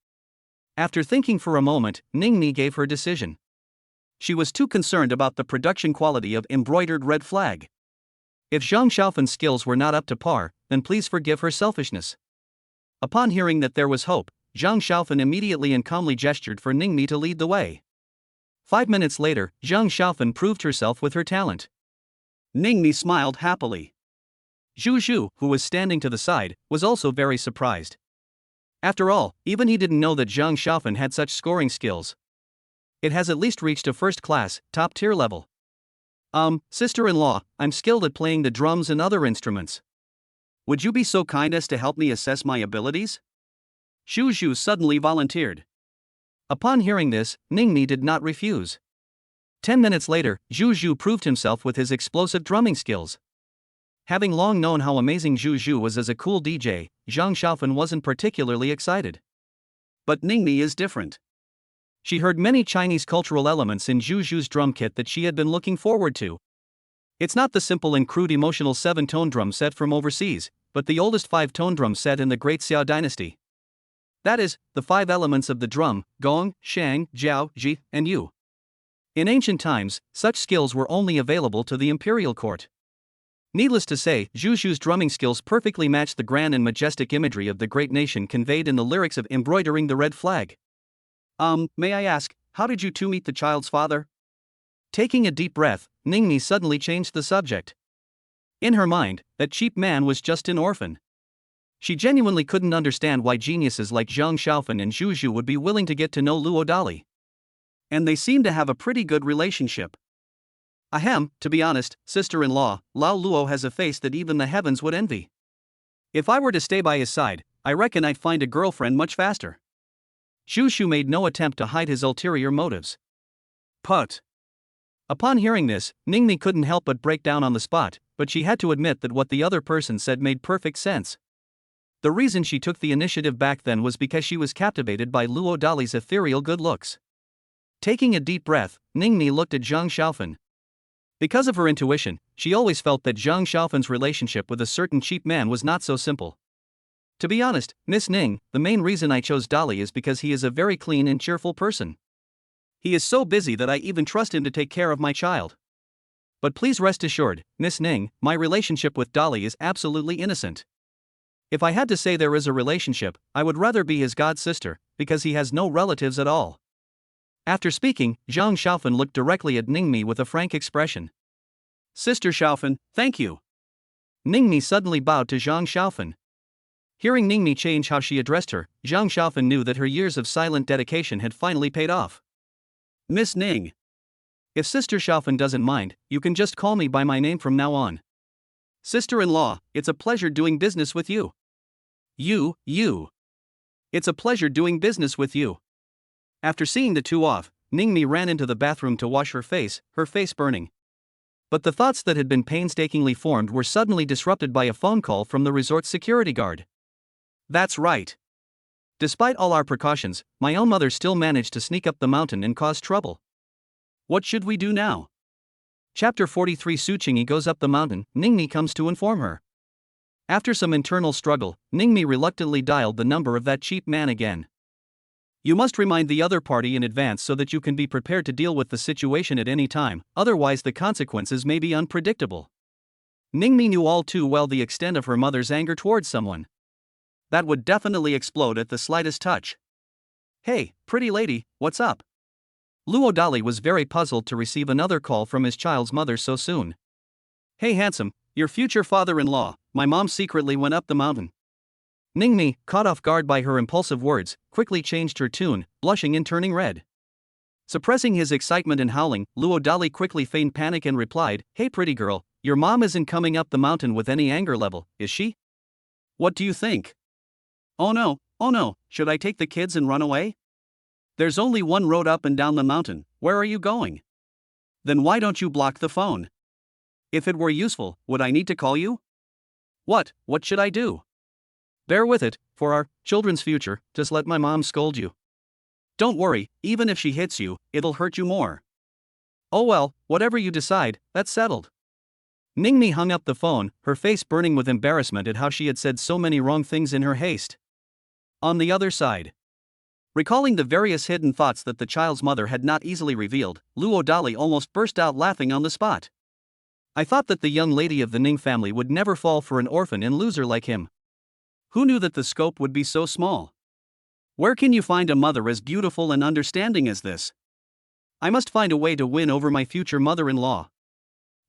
After thinking for a moment, Ningmi gave her decision. She was too concerned about the production quality of Embroidered Red Flag. If Zhang Xiaofan's skills were not up to par, then please forgive her selfishness. Upon hearing that there was hope, Zhang Xiaofan immediately and calmly gestured for Ningmi to lead the way. 5 minutes later, Zhang Xiaofan proved herself with her talent. Ningmi smiled happily. Zhu Zhu, who was standing to the side, was also very surprised. After all, even he didn't know that Zhang Xiaofan had such scoring skills. It has at least reached a first-class, top-tier level. Sister-in-law, I'm skilled at playing the drums and other instruments. Would you be so kind as to help me assess my abilities? Zhu Zhu suddenly volunteered. Upon hearing this, Ningmi did not refuse. 10 minutes later, Zhu Zhu proved himself with his explosive drumming skills. Having long known how amazing Zhu Zhu was as a cool DJ, Zhang Xiaofan wasn't particularly excited. But Ningmi is different. She heard many Chinese cultural elements in Zhu Zhu's drum kit that she had been looking forward to. It's not the simple and crude emotional 7-tone drum set from overseas, but the oldest 5-tone drum set in the Great Xia dynasty. That is, the 5 elements of the drum: gong, shang, jiao, ji, and yu. In ancient times, such skills were only available to the imperial court. Needless to say, Zhu Zhu's drumming skills perfectly matched the grand and majestic imagery of the great nation conveyed in the lyrics of Embroidering the Red Flag. May I ask, how did you two meet the child's father? Taking a deep breath, Ningmi suddenly changed the subject. In her mind, that cheap man was just an orphan. She genuinely couldn't understand why geniuses like Zhang Xiaofan and Zhu Zhu would be willing to get to know Luo Dali. And they seem to have a pretty good relationship. Ahem, to be honest, sister-in-law, Lao Luo has a face that even the heavens would envy. If I were to stay by his side, I reckon I'd find a girlfriend much faster. Zhu Zhu made no attempt to hide his ulterior motives. Put. Upon hearing this, Ningmi couldn't help but break down on the spot, but she had to admit that what the other person said made perfect sense. The reason she took the initiative back then was because she was captivated by Luo Dali's ethereal good looks. Taking a deep breath, Ningmi looked at Zhang Xiaofan. Because of her intuition, she always felt that Zhang Xiaofan's relationship with a certain cheap man was not so simple. To be honest, Miss Ning, the main reason I chose Dali is because he is a very clean and cheerful person. He is so busy that I even trust him to take care of my child. But please rest assured, Miss Ning, my relationship with Dali is absolutely innocent. If I had to say there is a relationship, I would rather be his god sister, because he has no relatives at all. After speaking, Zhang Xiaofan looked directly at Ningmi with a frank expression. Sister Xiaofan, thank you. Ningmi suddenly bowed to Zhang Xiaofan. Hearing Ningmi change how she addressed her, Zhang Xiaofan knew that her years of silent dedication had finally paid off. Miss Ning. If Sister Xiaofan doesn't mind, you can just call me by my name from now on. Sister-in-law, it's a pleasure doing business with you. You. It's a pleasure doing business with you. After seeing the two off, Ningmi ran into the bathroom to wash her face burning. But the thoughts that had been painstakingly formed were suddenly disrupted by a phone call from the resort's security guard. That's right. Despite all our precautions, my own mother still managed to sneak up the mountain and cause trouble. What should we do now? Chapter 43. Su Qingyi goes up the mountain, Ningmi comes to inform her. After some internal struggle, Ningmi reluctantly dialed the number of that cheap man again. You must remind the other party in advance so that you can be prepared to deal with the situation at any time, otherwise the consequences may be unpredictable. Ningmi knew all too well the extent of her mother's anger towards someone. That would definitely explode at the slightest touch. Hey, pretty lady, what's up? Luo Dali was very puzzled to receive another call from his child's mother so soon. Hey handsome, your future father-in-law, my mom secretly went up the mountain. Ningmi, caught off guard by her impulsive words, quickly changed her tune, blushing and turning red. Suppressing his excitement and howling, Luo Dali quickly feigned panic and replied, Hey pretty girl, your mom isn't coming up the mountain with any anger level, is she? What do you think? Oh no, should I take the kids and run away? There's only one road up and down the mountain, where are you going? Then why don't you block the phone? If it were useful, would I need to call you? What should I do? Bear with it, for our children's future, just let my mom scold you. Don't worry, even if she hits you, it'll hurt you more. Oh well, whatever you decide, that's settled. Ningmi hung up the phone, her face burning with embarrassment at how she had said so many wrong things in her haste. On the other side, recalling the various hidden thoughts that the child's mother had not easily revealed, Luo Dali almost burst out laughing on the spot. I thought that the young lady of the Ning family would never fall for an orphan and loser like him. Who knew that the scope would be so small? Where can you find a mother as beautiful and understanding as this? I must find a way to win over my future mother-in-law.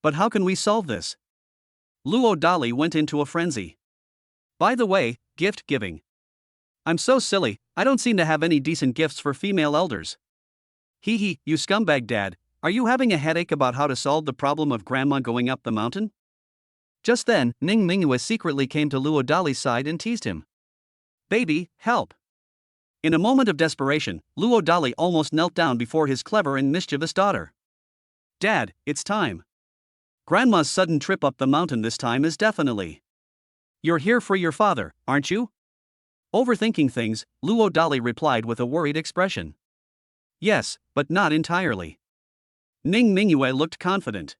But how can we solve this? Luo Dali went into a frenzy. By the way, gift giving. I'm so silly, I don't seem to have any decent gifts for female elders. Hee, you scumbag dad, are you having a headache about how to solve the problem of grandma going up the mountain? Just then, Ning Mingyue secretly came to Luo Dali's side and teased him. Baby, help. In a moment of desperation, Luo Dali almost knelt down before his clever and mischievous daughter. Dad, it's time. Grandma's sudden trip up the mountain this time is definitely. You're here for your father, aren't you? Overthinking things, Luo Dali replied with a worried expression. Yes, but not entirely. Ning Mingyue looked confident.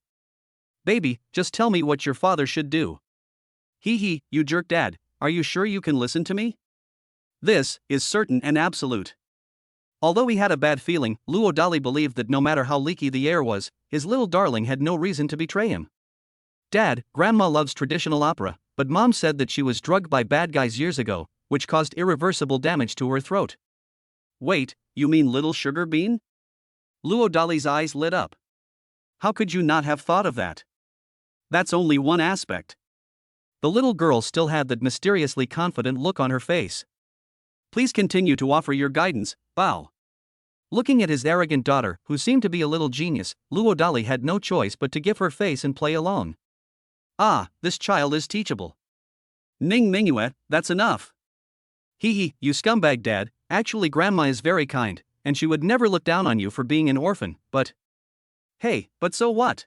Baby, just tell me what your father should do. Hee hee, you jerk dad, are you sure you can listen to me? This is certain and absolute. Although he had a bad feeling, Luo Dali believed that no matter how leaky the air was, his little darling had no reason to betray him. Dad, Grandma loves traditional opera, but Mom said that she was drugged by bad guys years ago, which caused irreversible damage to her throat. Wait, you mean Little Sugar Bean? Luo Dali's eyes lit up. How could you not have thought of that? That's only one aspect. The little girl still had that mysteriously confident look on her face. Please continue to offer your guidance, Bao. Looking at his arrogant daughter, who seemed to be a little genius, Luo Dali had no choice but to give her face and play along. Ah, this child is teachable. Ning Mingyue, that's enough. Hee hee, you scumbag dad, actually Grandma is very kind, and she would never look down on you for being an orphan, but... Hey, but so what?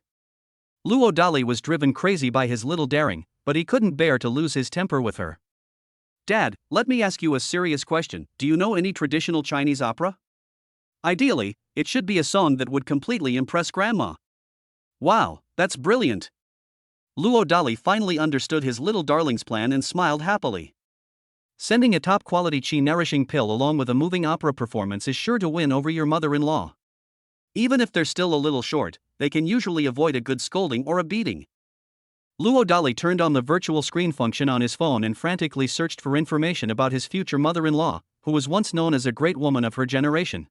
Luo Dali was driven crazy by his little daring, but he couldn't bear to lose his temper with her. Dad, let me ask you a serious question. Do you know any traditional Chinese opera? Ideally, it should be a song that would completely impress Grandma. Wow, that's brilliant. Luo Dali finally understood his little darling's plan and smiled happily. Sending a top-quality chi-nourishing pill along with a moving opera performance is sure to win over your mother-in-law. Even if they're still a little short, they can usually avoid a good scolding or a beating. Luo Dali turned on the virtual screen function on his phone and frantically searched for information about his future mother-in-law, who was once known as a great woman of her generation.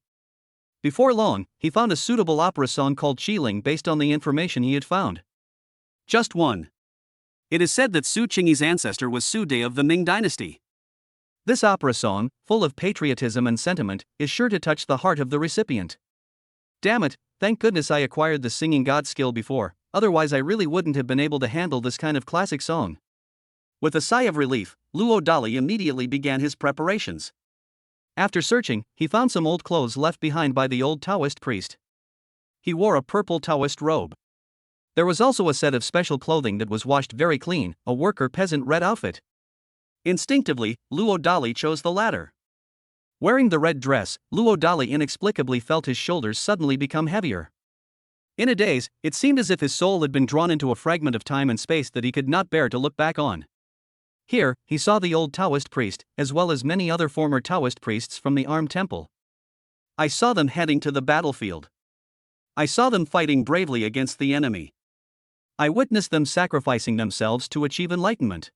Before long, he found a suitable opera song called Qiling based on the information he had found. Just one. It is said that Su Qingyi's ancestor was Su De of the Ming dynasty. This opera song, full of patriotism and sentiment, is sure to touch the heart of the recipient. Damn it, thank goodness I acquired the singing god skill before, otherwise I really wouldn't have been able to handle this kind of classic song. With a sigh of relief, Luo Dali immediately began his preparations. After searching, he found some old clothes left behind by the old Taoist priest. He wore a purple Taoist robe. There was also a set of special clothing that was washed very clean, a worker peasant red outfit. Instinctively, Luo Dali chose the latter. Wearing the red dress, Luo Dali inexplicably felt his shoulders suddenly become heavier. In a daze, it seemed as if his soul had been drawn into a fragment of time and space that he could not bear to look back on. Here, he saw the old Taoist priest, as well as many other former Taoist priests from the Arm Temple. I saw them heading to the battlefield. I saw them fighting bravely against the enemy. I witnessed them sacrificing themselves to achieve enlightenment.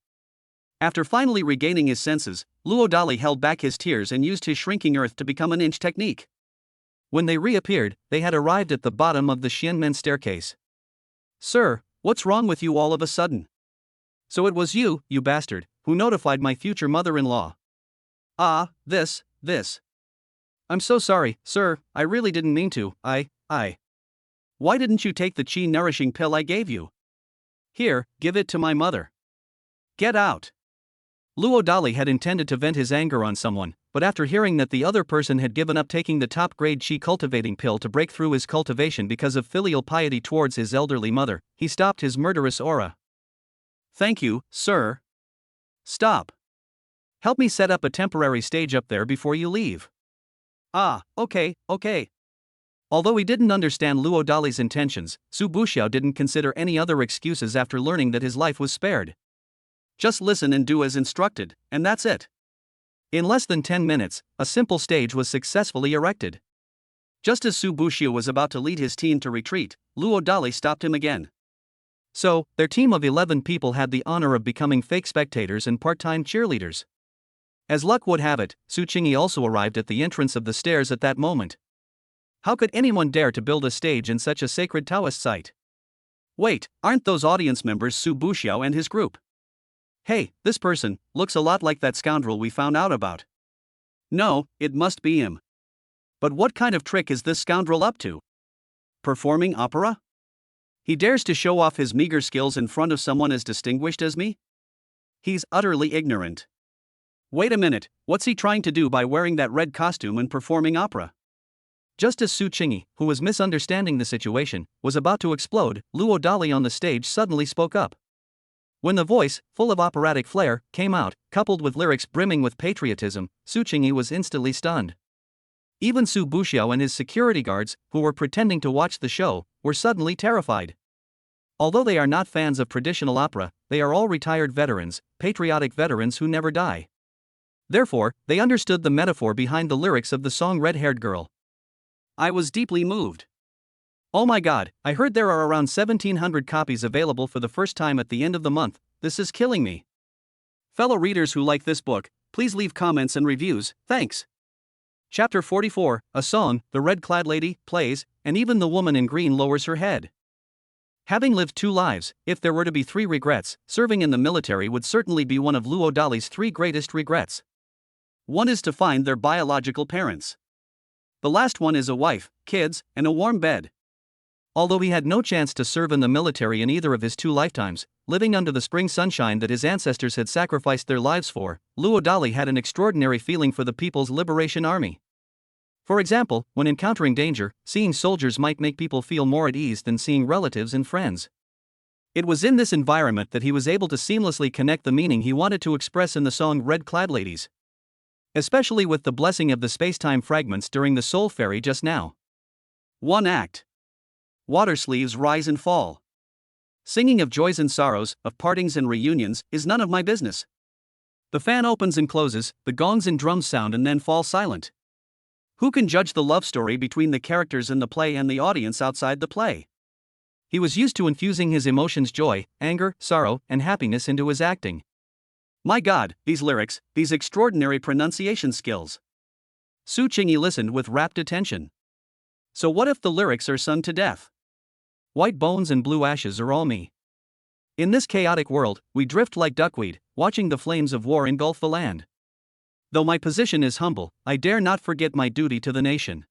After finally regaining his senses, Luo Dali held back his tears and used his shrinking earth to become an inch technique. When they reappeared, they had arrived at the bottom of the Xianmen staircase. Sir, what's wrong with you all of a sudden? So it was you, you bastard, who notified my future mother-in-law. Ah, this. I'm so sorry, sir, I really didn't mean to, Why didn't you take the chi-nourishing pill I gave you? Here, give it to my mother. Get out. Luo Dali had intended to vent his anger on someone, but after hearing that the other person had given up taking the top-grade chi-cultivating pill to break through his cultivation because of filial piety towards his elderly mother, he stopped his murderous aura. Thank you, sir. Stop. Help me set up a temporary stage up there before you leave. Ah, okay. Although he didn't understand Luo Dali's intentions, Su Buxiao didn't consider any other excuses after learning that his life was spared. Just listen and do as instructed, and that's it. In less than 10 minutes, a simple stage was successfully erected. Just as Su Buxiao was about to lead his team to retreat, Luo Dali stopped him again. So, their team of 11 people had the honor of becoming fake spectators and part-time cheerleaders. As luck would have it, Su Qingyi also arrived at the entrance of the stairs at that moment. How could anyone dare to build a stage in such a sacred Taoist site? Wait, aren't those audience members Su Buxiao and his group? Hey, this person looks a lot like that scoundrel we found out about. No, it must be him. But what kind of trick is this scoundrel up to? Performing opera? He dares to show off his meager skills in front of someone as distinguished as me? He's utterly ignorant. Wait a minute, what's he trying to do by wearing that red costume and performing opera? Just as Su Qingyi, who was misunderstanding the situation, was about to explode, Luo Dali on the stage suddenly spoke up. When the voice, full of operatic flair, came out, coupled with lyrics brimming with patriotism, Su Qingyi was instantly stunned. Even Su Buxiao and his security guards, who were pretending to watch the show, were suddenly terrified. Although they are not fans of traditional opera, they are all retired veterans, patriotic veterans who never die. Therefore, they understood the metaphor behind the lyrics of the song Red-Haired Girl. I was deeply moved. Oh my god, I heard there are around 1,700 copies available for the first time at the end of the month. This is killing me. Fellow readers who like this book, please leave comments and reviews, thanks. Chapter 44, a song, the red-clad lady, plays, and even the woman in green lowers her head. Having lived 2 lives, if there were to be 3 regrets, serving in the military would certainly be one of Luo Dali's 3 greatest regrets. One is to find their biological parents. The last one is a wife, kids, and a warm bed. Although he had no chance to serve in the military in either of his 2 lifetimes, living under the spring sunshine that his ancestors had sacrificed their lives for, Luo Dali had an extraordinary feeling for the People's Liberation Army. For example, when encountering danger, seeing soldiers might make people feel more at ease than seeing relatives and friends. It was in this environment that he was able to seamlessly connect the meaning he wanted to express in the song Red-Clad Ladies. Especially with the blessing of the space-time fragments during the Soul Fairy just now. 1 act. Water sleeves rise and fall. Singing of joys and sorrows, of partings and reunions, is none of my business. The fan opens and closes, the gongs and drums sound and then fall silent. Who can judge the love story between the characters in the play and the audience outside the play? He was used to infusing his emotions joy, anger, sorrow, and happiness into his acting. My god, these lyrics, these extraordinary pronunciation skills. Su Qingyi listened with rapt attention. So what if the lyrics are sung to death? White bones and blue ashes are all me. In this chaotic world, we drift like duckweed, watching the flames of war engulf the land. Though my position is humble, I dare not forget my duty to the nation.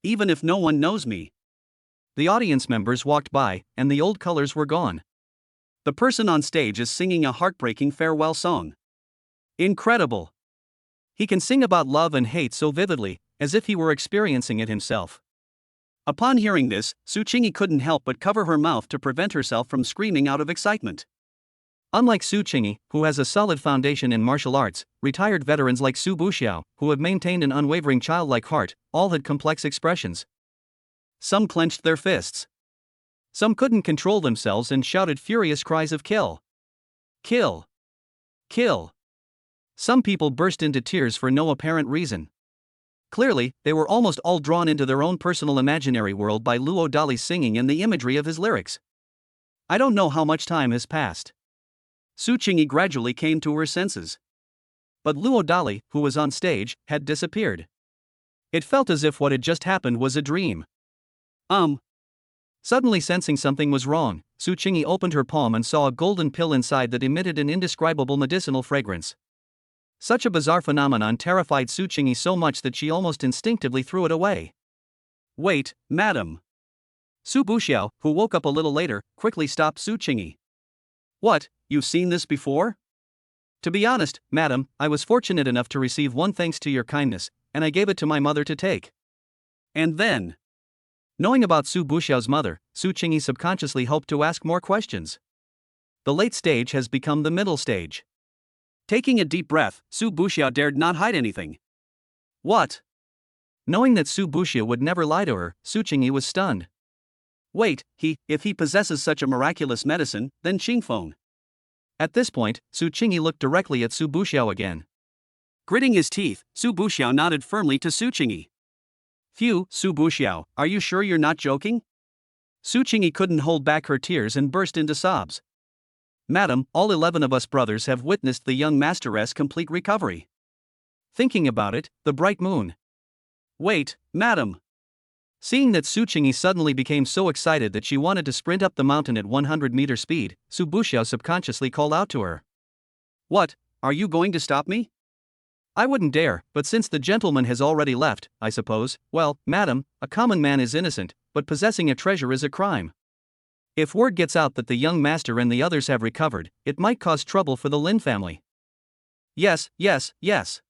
Even if no one knows me. The audience members walked by, and the old colors were gone. The person on stage is singing a heartbreaking farewell song. Incredible! He can sing about love and hate so vividly, as if he were experiencing it himself. Upon hearing this, Su Qingyi couldn't help but cover her mouth to prevent herself from screaming out of excitement. Unlike Su Qingyi, who has a solid foundation in martial arts, retired veterans like Su Buxiao, who have maintained an unwavering childlike heart, all had complex expressions. Some clenched their fists. Some couldn't control themselves and shouted furious cries of kill. Kill. Kill. Some people burst into tears for no apparent reason. Clearly, they were almost all drawn into their own personal imaginary world by Luo Dali's singing and the imagery of his lyrics. I don't know how much time has passed. Su Qingyi gradually came to her senses. But Luo Dali, who was on stage, had disappeared. It felt as if what had just happened was a dream. Suddenly sensing something was wrong, Su Qingyi opened her palm and saw a golden pill inside that emitted an indescribable medicinal fragrance. Such a bizarre phenomenon terrified Su Qingyi so much that she almost instinctively threw it away. Wait, madam. Su Buxiao, who woke up a little later, quickly stopped Su Qingyi. What, you've seen this before? To be honest, madam, I was fortunate enough to receive one thanks to your kindness, and I gave it to my mother to take. And then? Knowing about Su Buxiao's mother, Su Qingyi subconsciously hoped to ask more questions. The late stage has become the middle stage. Taking a deep breath, Su Buxiao dared not hide anything. What? Knowing that Su Buxiao would never lie to her, Su Qingyi was stunned. Wait, if he possesses such a miraculous medicine, then Qingfeng. At this point, Su Qingyi looked directly at Su Buxiao again. Gritting his teeth, Su Buxiao nodded firmly to Su Qingyi. Phew, Su Buxiao, are you sure you're not joking? Su Qingyi couldn't hold back her tears and burst into sobs. Madam, all 11 of us brothers have witnessed the young masteress' complete recovery. Thinking about it, the bright moon. Wait, madam. Seeing that Su Qingyi suddenly became so excited that she wanted to sprint up the mountain at 100-meter speed, Su Buxiao subconsciously called out to her. What, are you going to stop me? I wouldn't dare, but since the gentleman has already left, I suppose, well, madam, a common man is innocent, but possessing a treasure is a crime. If word gets out that the young master and the others have recovered, it might cause trouble for the Lin family. Yes, yes, yes.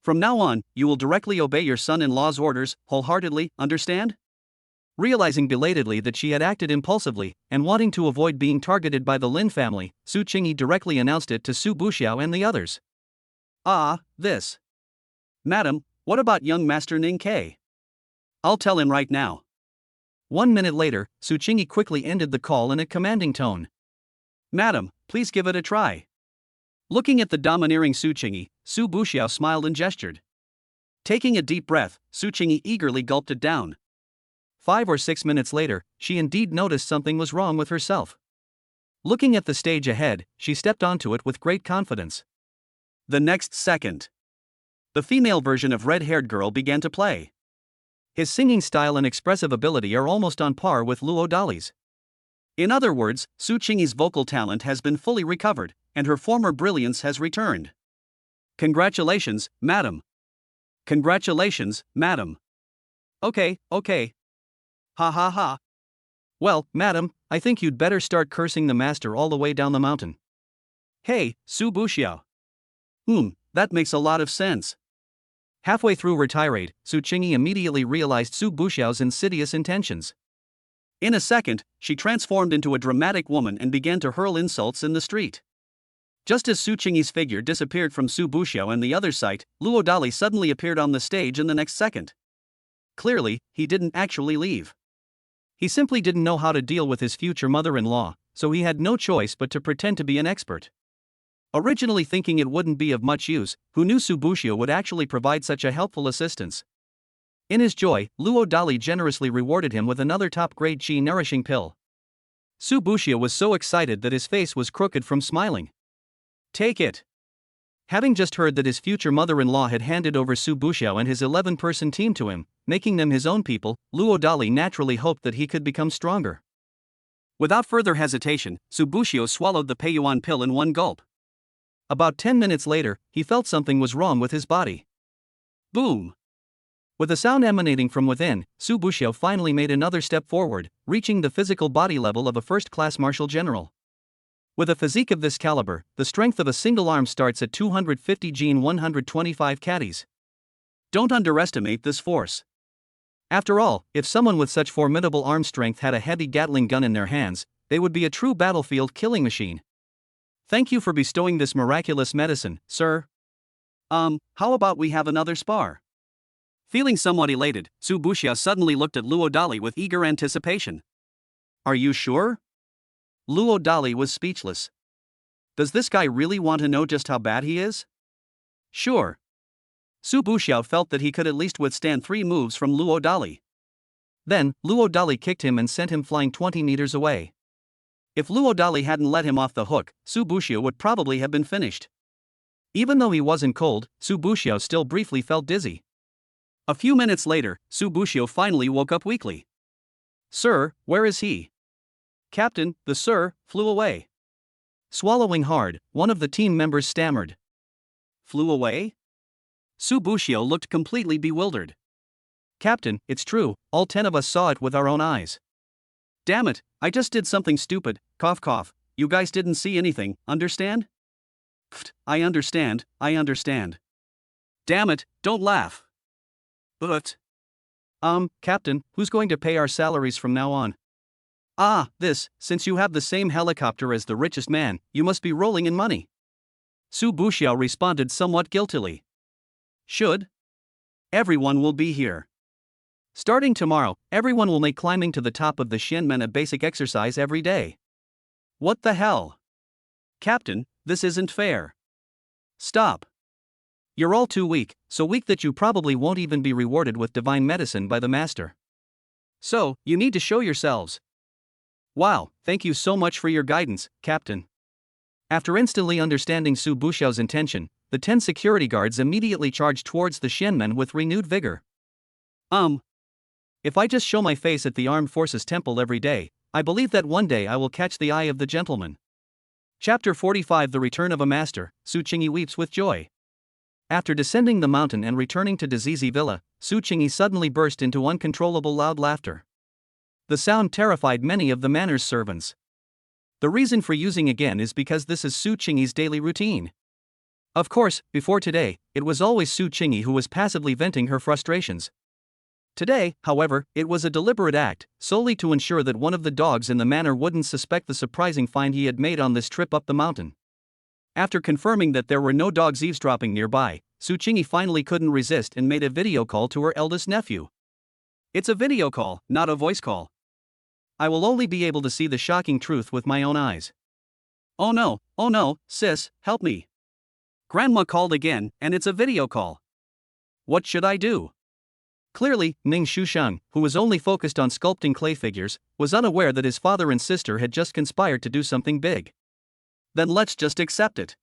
From now on, you will directly obey your son-in-law's orders, wholeheartedly, understand? Realizing belatedly that she had acted impulsively, and wanting to avoid being targeted by the Lin family, Su Qingyi directly announced it to Su Buxiao and the others. Ah, this. Madam, what about young Master Ning Ke? I'll tell him right now. 1 minute later, Su Qingyi quickly ended the call in a commanding tone. Madam, please give it a try. Looking at the domineering Su Qingyi, Su Buxiao smiled and gestured. Taking a deep breath, Su Qingyi eagerly gulped it down. 5 or 6 minutes later, she indeed noticed something was wrong with herself. Looking at the stage ahead, she stepped onto it with great confidence. The next second, the female version of Red-Haired Girl began to play. His singing style and expressive ability are almost on par with Luo Dali's. In other words, Su Qingyi's vocal talent has been fully recovered, and her former brilliance has returned. Congratulations, madam. Congratulations, madam. Okay. Ha ha ha. Well, madam, I think you'd better start cursing the master all the way down the mountain. Hey, Su Buxiao. That makes a lot of sense. Halfway through her tirade, Su Qingyi immediately realized Su Buxiao's insidious intentions. In a second, she transformed into a dramatic woman and began to hurl insults in the street. Just as Su Qingyi's figure disappeared from Su Buxiao and the other's sight, Luo Dali suddenly appeared on the stage in the next second. Clearly, he didn't actually leave. He simply didn't know how to deal with his future mother-in-law, so he had no choice but to pretend to be an expert. Originally thinking it wouldn't be of much use, who knew Su Buxiao would actually provide such a helpful assistance? In his joy, Luo Dali generously rewarded him with another top-grade qi-nourishing pill. Su Buxiao was so excited that his face was crooked from smiling. Take it. Having just heard that his future mother-in-law had handed over Su Buxiao and his 11-person team to him, making them his own people, Luo Dali naturally hoped that he could become stronger. Without further hesitation, Su Buxiao swallowed the Peiyuan pill in one gulp. About 10 minutes later, he felt something was wrong with his body. Boom! With a sound emanating from within, Su Buxiao finally made another step forward, reaching the physical body level of a first-class martial general. With a physique of this caliber, the strength of a single arm starts at 250 G and 125 catties. Don't underestimate this force. After all, if someone with such formidable arm strength had a heavy Gatling gun in their hands, they would be a true battlefield killing machine. Thank you for bestowing this miraculous medicine, sir. How about we have another spar? Feeling somewhat elated, Su Buxiao suddenly looked at Luo Dali with eager anticipation. Are you sure? Luo Dali was speechless. Does this guy really want to know just how bad he is? Sure. Su Buxiao felt that he could at least withstand 3 moves from Luo Dali. Then, Luo Dali kicked him and sent him flying 20 meters away. If Luo Dali hadn't let him off the hook, Su Buxiao would probably have been finished. Even though he wasn't cold, Su Buxiao still briefly felt dizzy. A few minutes later, Su Buxiao finally woke up weakly. Sir, where is he? Captain, the sir, flew away. Swallowing hard, one of the team members stammered. Flew away? Su Buxiao looked completely bewildered. Captain, it's true, all 10 of us saw it with our own eyes. Damn it, I just did something stupid, cough cough, you guys didn't see anything, understand? Pfft, I understand. Damn it, don't laugh. But. Captain, who's going to pay our salaries from now on? Since you have the same helicopter as the richest man, you must be rolling in money. Su Buxiao responded somewhat guiltily. Should? Everyone will be here. Starting tomorrow, everyone will make climbing to the top of the Xianmen a basic exercise every day. What the hell? Captain, this isn't fair. Stop. You're all too weak, so weak that you probably won't even be rewarded with divine medicine by the master. So, you need to show yourselves. Wow, thank you so much for your guidance, Captain. After instantly understanding Su Buxiao's intention, the 10 security guards immediately charged towards the Xianmen with renewed vigor. If I just show my face at the Armed Forces Temple every day, I believe that one day I will catch the eye of the gentleman. Chapter 45 The Return of a Master, Su Qingyi weeps with joy. After descending the mountain and returning to Dizizi Villa, Su Qingyi suddenly burst into uncontrollable loud laughter. The sound terrified many of the manor's servants. The reason for using again is because this is Su Qingyi's daily routine. Of course, before today, it was always Su Qingyi who was passively venting her frustrations. Today, however, it was a deliberate act, solely to ensure that one of the dogs in the manor wouldn't suspect the surprising find he had made on this trip up the mountain. After confirming that there were no dogs eavesdropping nearby, Su Qingyi finally couldn't resist and made a video call to her eldest nephew. It's a video call, not a voice call. I will only be able to see the shocking truth with my own eyes. Oh no, sis, help me. Grandma called again, and it's a video call. What should I do? Clearly, Ning Shusheng, who was only focused on sculpting clay figures, was unaware that his father and sister had just conspired to do something big. Then let's just accept it.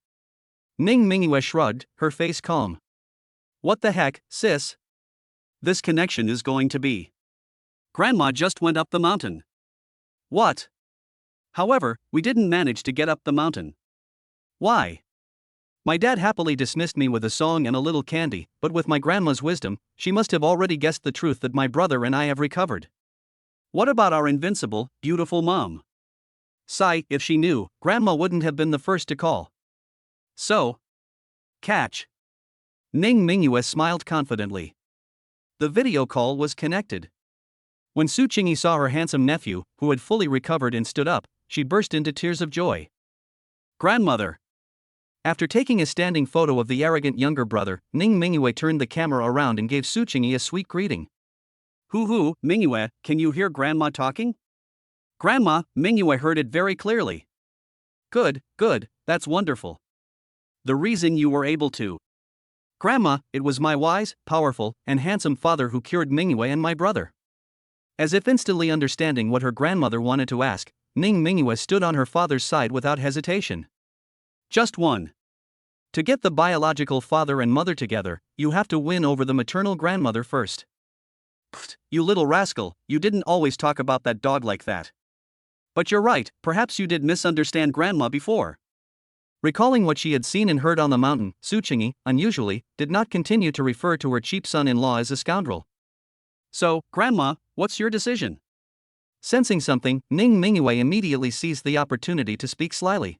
Ning Mingyue shrugged, her face calm. What the heck, sis? This connection is going to be. Grandma just went up the mountain. What? However, we didn't manage to get up the mountain. Why? My dad happily dismissed me with a song and a little candy, but with my grandma's wisdom, she must have already guessed the truth that my brother and I have recovered. What about our invincible, beautiful mom? Sigh, if she knew, Grandma wouldn't have been the first to call. So? Catch. Ning Mingyue smiled confidently. The video call was connected. When Su Qingyi saw her handsome nephew, who had fully recovered and stood up, she burst into tears of joy. Grandmother! After taking a standing photo of the arrogant younger brother, Ning Mingyue turned the camera around and gave Su Qingyi a sweet greeting. Hoo, Mingyue, can you hear Grandma talking? Grandma, Mingyue heard it very clearly. Good, that's wonderful. The reason you were able to. Grandma, it was my wise, powerful, and handsome father who cured Mingyue and my brother. As if instantly understanding what her grandmother wanted to ask, Ning Mingyue stood on her father's side without hesitation. Just one. To get the biological father and mother together, you have to win over the maternal grandmother first. Pfft, you little rascal, you didn't always talk about that dog like that. But you're right, perhaps you did misunderstand Grandma before. Recalling what she had seen and heard on the mountain, Su Qingyi, unusually, did not continue to refer to her cheap son-in-law as a scoundrel. So, Grandma, what's your decision? Sensing something, Ning Mingyue immediately seized the opportunity to speak slyly.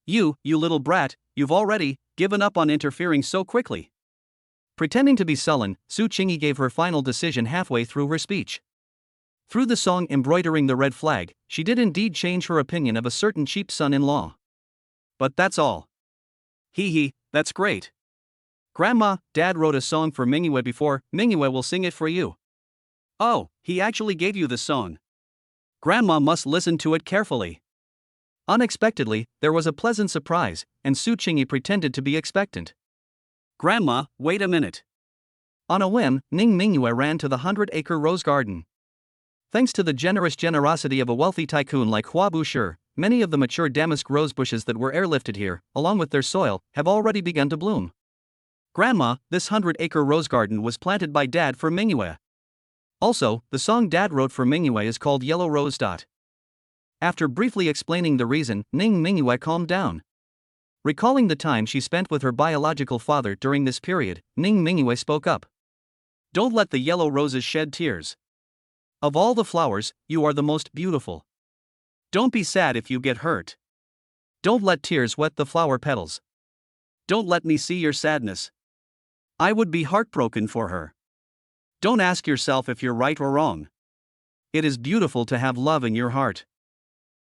You little brat, you've already given up on interfering so quickly. Pretending to be sullen, Su Qingyi gave her final decision halfway through her speech. Through the song Embroidering the Red Flag, she did indeed change her opinion of a certain cheap son-in-law. But that's all. Hee, that's great. Grandma, Dad wrote a song for Mingyue before, Mingyue will sing it for you. Oh, he actually gave you the song. Grandma must listen to it carefully. Unexpectedly, there was a pleasant surprise, and Su Qingyi pretended to be expectant. Grandma, wait a minute. On a whim, Ning Mingyue ran to the 100-acre rose garden. Thanks to the generous generosity of a wealthy tycoon like Hua Bushi, many of the mature damask rose bushes that were airlifted here, along with their soil, have already begun to bloom. Grandma, this 100-acre rose garden was planted by Dad for Mingyue. Also, the song Dad wrote for Mingyue is called Yellow Rose. After briefly explaining the reason, Ning Mingyue calmed down. Recalling the time she spent with her biological father during this period, Ning Mingyue spoke up. Don't let the yellow roses shed tears. Of all the flowers, you are the most beautiful. Don't be sad if you get hurt. Don't let tears wet the flower petals. Don't let me see your sadness. I would be heartbroken for her. Don't ask yourself if you're right or wrong. It is beautiful to have love in your heart.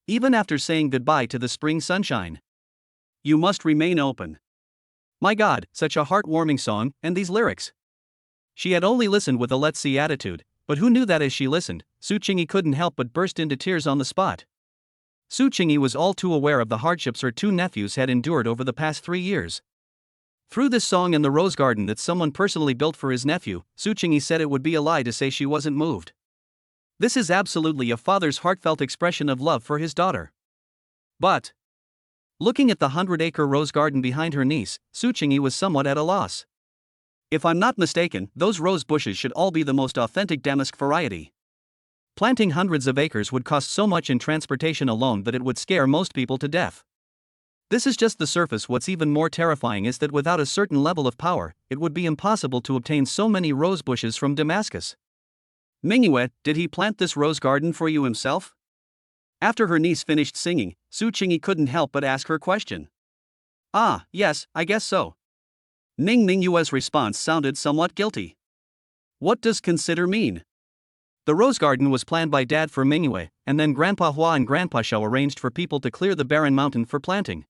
Even after saying goodbye to the spring sunshine. You must remain open. My God, such a heartwarming song, and these lyrics. She had only listened with a let's see attitude, but who knew that as she listened, Su Qingyi couldn't help but burst into tears on the spot. Su Qingyi was all too aware of the hardships her two nephews had endured over the past 3 years. Through this song and the rose garden that someone personally built for his nephew, Su Qingyi said it would be a lie to say she wasn't moved. This is absolutely a father's heartfelt expression of love for his daughter. But, looking at the 100-acre rose garden behind her niece, Su Qingyi was somewhat at a loss. If I'm not mistaken, those rose bushes should all be the most authentic damask variety. Planting hundreds of acres would cost so much in transportation alone that it would scare most people to death. This is just the surface. What's even more terrifying is that without a certain level of power, it would be impossible to obtain so many rose bushes from Damascus. Mingyue, did he plant this rose garden for you himself? After her niece finished singing, Su Qingyi couldn't help but ask her question. Ah, yes, I guess so. Ning Ningyue's response sounded somewhat guilty. What does consider mean? The rose garden was planned by Dad for Mingyue, and then Grandpa Hua and Grandpa Shou arranged for people to clear the barren mountain for planting.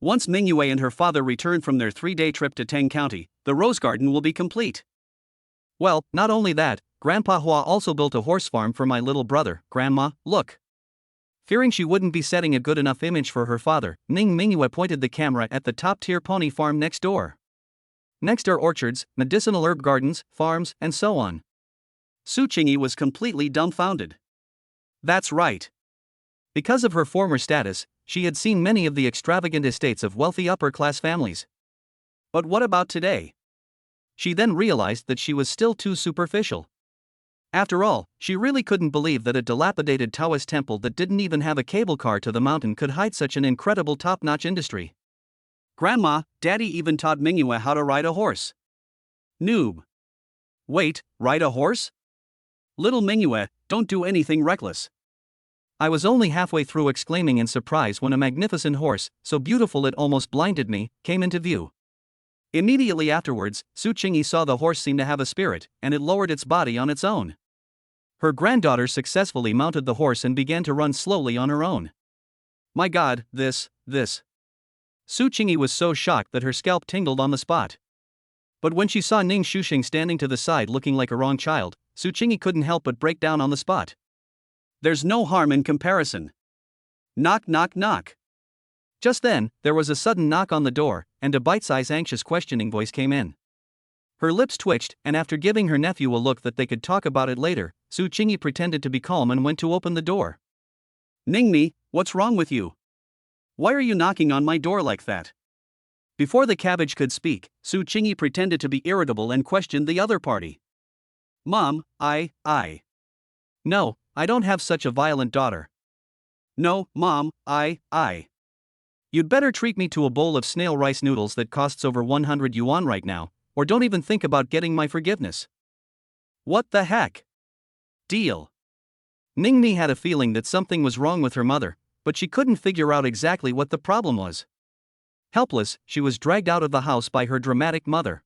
Once Mingyue and her father return from their 3-day trip to Teng County, the rose garden will be complete. Well, not only that, Grandpa Hua also built a horse farm for my little brother. Grandma, look. Fearing she wouldn't be setting a good enough image for her father, Ning Mingyue pointed the camera at the top-tier pony farm next door. Next are orchards, medicinal herb gardens, farms, and so on. Su Qingyi was completely dumbfounded. That's right. Because of her former status, she had seen many of the extravagant estates of wealthy upper-class families. But what about today? She then realized that she was still too superficial. After all, she really couldn't believe that a dilapidated Taoist temple that didn't even have a cable car to the mountain could hide such an incredible top-notch industry. Grandma, Daddy even taught Mingyue how to ride a horse. Noob. Wait, ride a horse? Little Mingyue, don't do anything reckless. I was only halfway through exclaiming in surprise when a magnificent horse, so beautiful it almost blinded me, came into view. Immediately afterwards, Su Qingyi saw the horse seem to have a spirit, and it lowered its body on its own. Her granddaughter successfully mounted the horse and began to run slowly on her own. My God, this. Su Qingyi was so shocked that her scalp tingled on the spot. But when she saw Ning Shuxing standing to the side looking like a wrong child, Su Qingyi couldn't help but break down on the spot. There's no harm in comparison. Knock knock knock. Just then, there was a sudden knock on the door, and a bite-sized anxious questioning voice came in. Her lips twitched, and after giving her nephew a look that they could talk about it later, Su Qingyi pretended to be calm and went to open the door. Ningmi, what's wrong with you? Why are you knocking on my door like that? Before the cabbage could speak, Su Qingyi pretended to be irritable and questioned the other party. Mom, No, I don't have such a violent daughter. No, Mom, You'd better treat me to a bowl of snail rice noodles that costs over 100 yuan right now, or don't even think about getting my forgiveness. What the heck? Deal. Ningmi had a feeling that something was wrong with her mother, but she couldn't figure out exactly what the problem was. Helpless, she was dragged out of the house by her dramatic mother.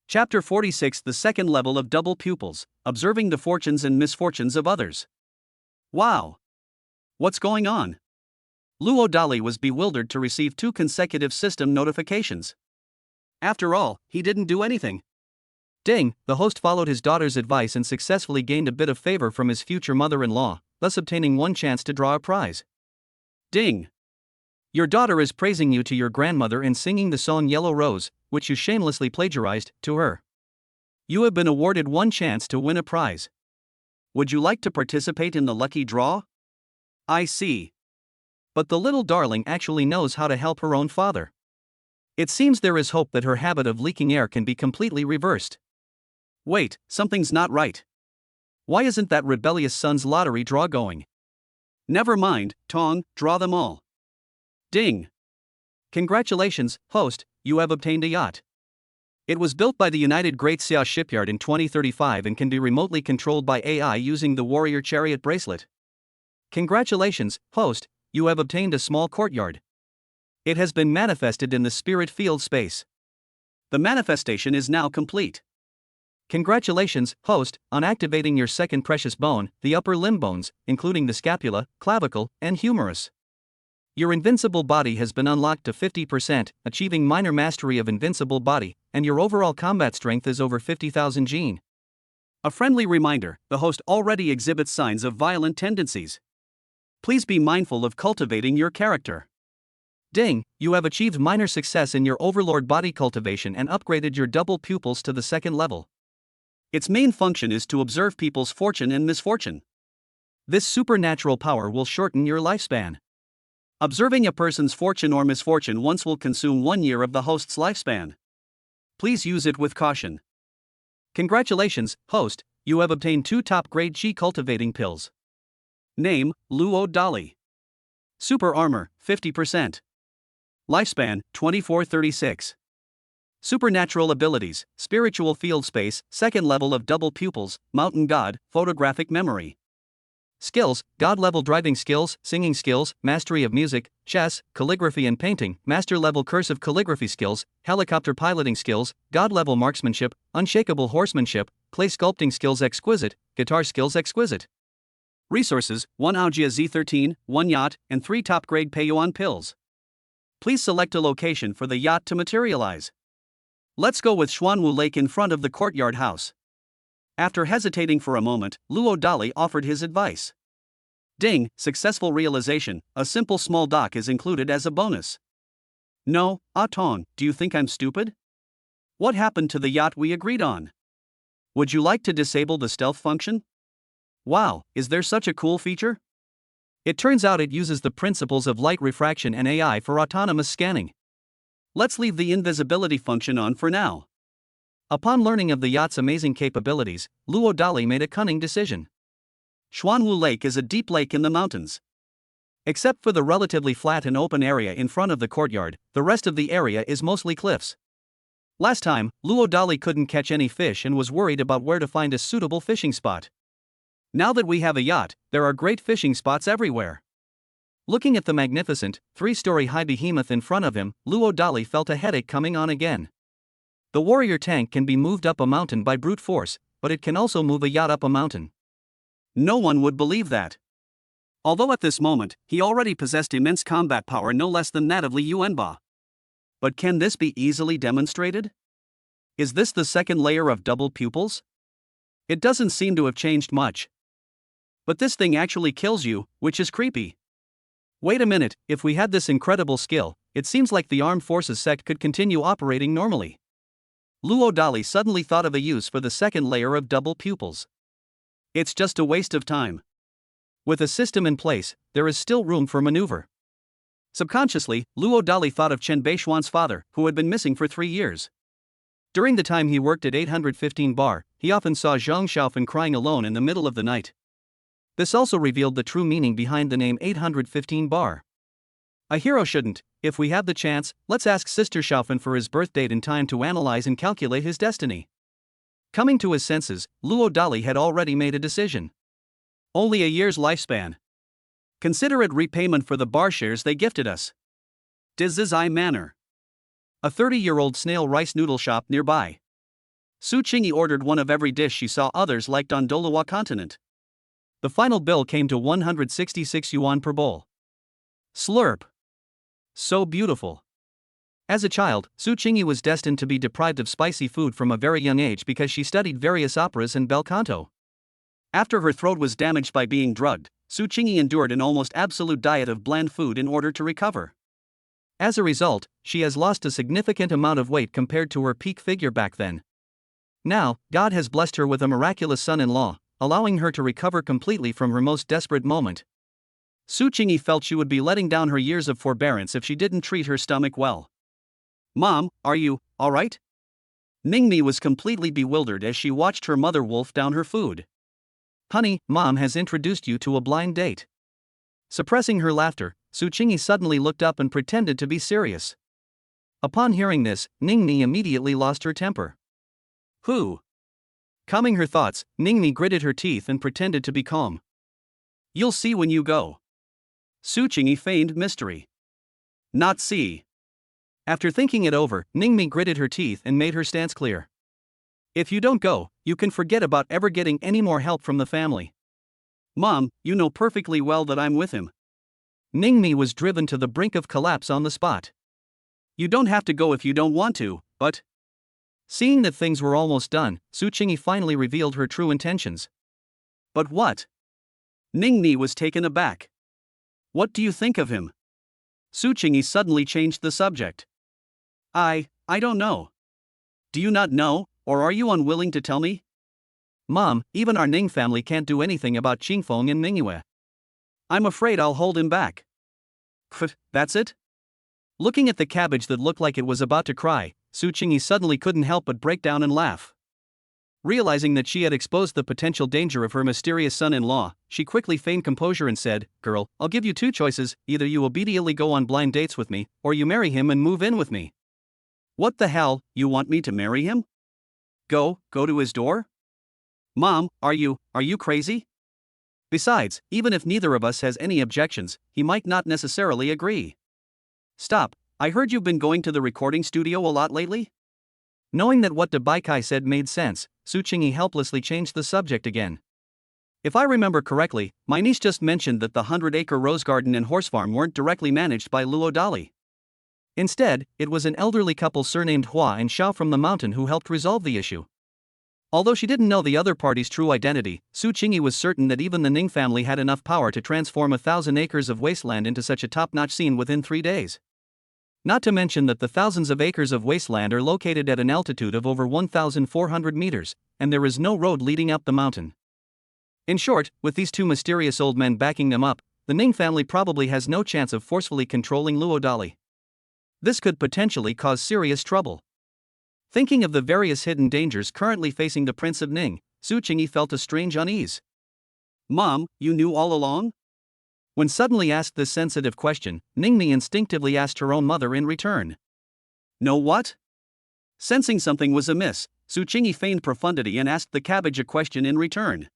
Chapter 46: The second level of double pupils, observing the fortunes and misfortunes of others. Wow! What's going on? Luo Dali was bewildered to receive 2 consecutive system notifications. After all, he didn't do anything. Ding, the host followed his daughter's advice and successfully gained a bit of favor from his future mother-in-law, thus obtaining 1 chance to draw a prize. Ding! Your daughter is praising you to your grandmother and singing the song Yellow Rose, which you shamelessly plagiarized, to her. You have been awarded 1 chance to win a prize. Would you like to participate in the lucky draw? I see. But the little darling actually knows how to help her own father. It seems there is hope that her habit of leaking air can be completely reversed. Wait, something's not right. Why isn't that rebellious son's lottery draw going? Never mind, Tong, draw them all. Ding! Congratulations, host, you have obtained a yacht. It was built by the United Great Xia Shipyard in 2035 and can be remotely controlled by AI using the Warrior Chariot bracelet. Congratulations, host, you have obtained a small courtyard. It has been manifested in the spirit field space. The manifestation is now complete. Congratulations, host, on activating your second precious bone, the upper limb bones, including the scapula, clavicle, and humerus. Your invincible body has been unlocked to 50%, achieving minor mastery of invincible body, and your overall combat strength is over 50,000 gene. A friendly reminder, the host already exhibits signs of violent tendencies. Please be mindful of cultivating your character. Ding, you have achieved minor success in your overlord body cultivation and upgraded your double pupils to the 2nd level. Its main function is to observe people's fortune and misfortune. This supernatural power will shorten your lifespan. Observing a person's fortune or misfortune once will consume 1 year of the host's lifespan. Please use it with caution. Congratulations, host, you have obtained 2 top-grade Qi cultivating pills. Name, Luo Dali. Super Armor, 50%. Lifespan, 2436. Supernatural abilities, Spiritual Field Space, 2nd level of double pupils, Mountain God, Photographic Memory. Skills: God-level driving skills, singing skills, mastery of music, chess, calligraphy and painting, master-level cursive calligraphy skills, helicopter piloting skills, God-level marksmanship, unshakable horsemanship, clay sculpting skills exquisite, guitar skills exquisite. Resources: 1 Aogia Z13, 1 yacht, and 3 top-grade Peiyuan pills. Please select a location for the yacht to materialize. Let's go with Xuanwu Lake in front of the courtyard house. After hesitating for a moment, Luo Dali offered his advice. Ding, successful realization, a simple small dock is included as a bonus. No, Ah Tong, do you think I'm stupid? What happened to the yacht we agreed on? Would you like to disable the stealth function? Wow, is there such a cool feature? It turns out it uses the principles of light refraction and AI for autonomous scanning. Let's leave the invisibility function on for now. Upon learning of the yacht's amazing capabilities, Luo Dali made a cunning decision. Xuanwu Lake is a deep lake in the mountains. Except for the relatively flat and open area in front of the courtyard, the rest of the area is mostly cliffs. Last time, Luo Dali couldn't catch any fish and was worried about where to find a suitable fishing spot. Now that we have a yacht, there are great fishing spots everywhere. Looking at the magnificent, 3-story high behemoth in front of him, Luo Dali felt a headache coming on again. The warrior tank can be moved up a mountain by brute force, but it can also move a yacht up a mountain. No one would believe that. Although at this moment, he already possessed immense combat power no less than that of Li Yuanba. But can this be easily demonstrated? Is this the second layer of double pupils? It doesn't seem to have changed much. But this thing actually kills you, which is creepy. Wait a minute, if we had this incredible skill, it seems like the armed forces sect could continue operating normally. Luo Dali suddenly thought of a use for the second layer of double pupils. It's just a waste of time. With a system in place, there is still room for maneuver. Subconsciously, Luo Dali thought of Chen Beishuan's father, who had been missing for 3 years. During the time he worked at 815 Bar, he often saw Zhang Xiaofan crying alone in the middle of the night. This also revealed the true meaning behind the name 815 Bar. A hero shouldn't. If we have the chance, let's ask Sister Xiaofan for his birth date in time to analyze and calculate his destiny. Coming to his senses, Luo Dali had already made a decision. Only a year's lifespan. Consider it repayment for the bar shares they gifted us. Dizizai Manor. A 30-year-old snail rice noodle shop nearby. Su Qingyi ordered one of every dish she saw others liked on Dolawa continent. The final bill came to 166 yuan per bowl. Slurp. So beautiful. As a child, Su Qingyi was destined to be deprived of spicy food from a very young age because she studied various operas and bel canto. After her throat was damaged by being drugged, Su Qingyi endured an almost absolute diet of bland food in order to recover. As a result, she has lost a significant amount of weight compared to her peak figure back then. Now, God has blessed her with a miraculous son-in-law, allowing her to recover completely from her most desperate moment. Su Qingyi felt she would be letting down her years of forbearance if she didn't treat her stomach well. Mom, are you alright? Ningmi was completely bewildered as she watched her mother wolf down her food. Honey, Mom has introduced you to a blind date. Suppressing her laughter, Su Qingyi suddenly looked up and pretended to be serious. Upon hearing this, Ningmi immediately lost her temper. Who? Calming her thoughts, Ningmi gritted her teeth and pretended to be calm. You'll see when you go. Su Qingyi feigned mystery. Not see. After thinking it over, Ningmi gritted her teeth and made her stance clear. If you don't go, you can forget about ever getting any more help from the family. Mom, you know perfectly well that I'm with him. Ningmi was driven to the brink of collapse on the spot. You don't have to go if you don't want to, but... Seeing that things were almost done, Su Qingyi finally revealed her true intentions. But what? Ningmi was taken aback. What do you think of him? Su Qingyi suddenly changed the subject. I don't know. Do you not know, or are you unwilling to tell me? Mom, even our Ning family can't do anything about Qingfeng and Ningyue. I'm afraid I'll hold him back. Pfft, that's it? Looking at the cabbage that looked like it was about to cry, Su Qingyi suddenly couldn't help but break down and laugh. Realizing that she had exposed the potential danger of her mysterious son-in-law, she quickly feigned composure and said, Girl, I'll give you 2 choices, either you obediently go on blind dates with me, or you marry him and move in with me. What the hell, you want me to marry him? Go to his door? Mom, are you crazy? Besides, even if neither of us has any objections, he might not necessarily agree. Stop, I heard you've been going to the recording studio a lot lately? Knowing that what Dabaikai said made sense, Su Qingyi helplessly changed the subject again. If I remember correctly, my niece just mentioned that the 100-acre rose garden and horse farm weren't directly managed by Luo Dali. Instead, it was an elderly couple surnamed Hua and Xiao from the mountain who helped resolve the issue. Although she didn't know the other party's true identity, Su Qingyi was certain that even the Ning family had enough power to transform 1,000 acres of wasteland into such a top-notch scene within 3 days. Not to mention that the thousands of acres of wasteland are located at an altitude of over 1,400 meters, and there is no road leading up the mountain. In short, with these two mysterious old men backing them up, the Ning family probably has no chance of forcefully controlling Luo Dali. This could potentially cause serious trouble. Thinking of the various hidden dangers currently facing the Prince of Ning, Su Qingyi felt a strange unease. Mom, you knew all along? When suddenly asked this sensitive question, Ningmi instinctively asked her own mother in return. Know what? Sensing something was amiss, Su Qingyi feigned profundity and asked the cabbage a question in return.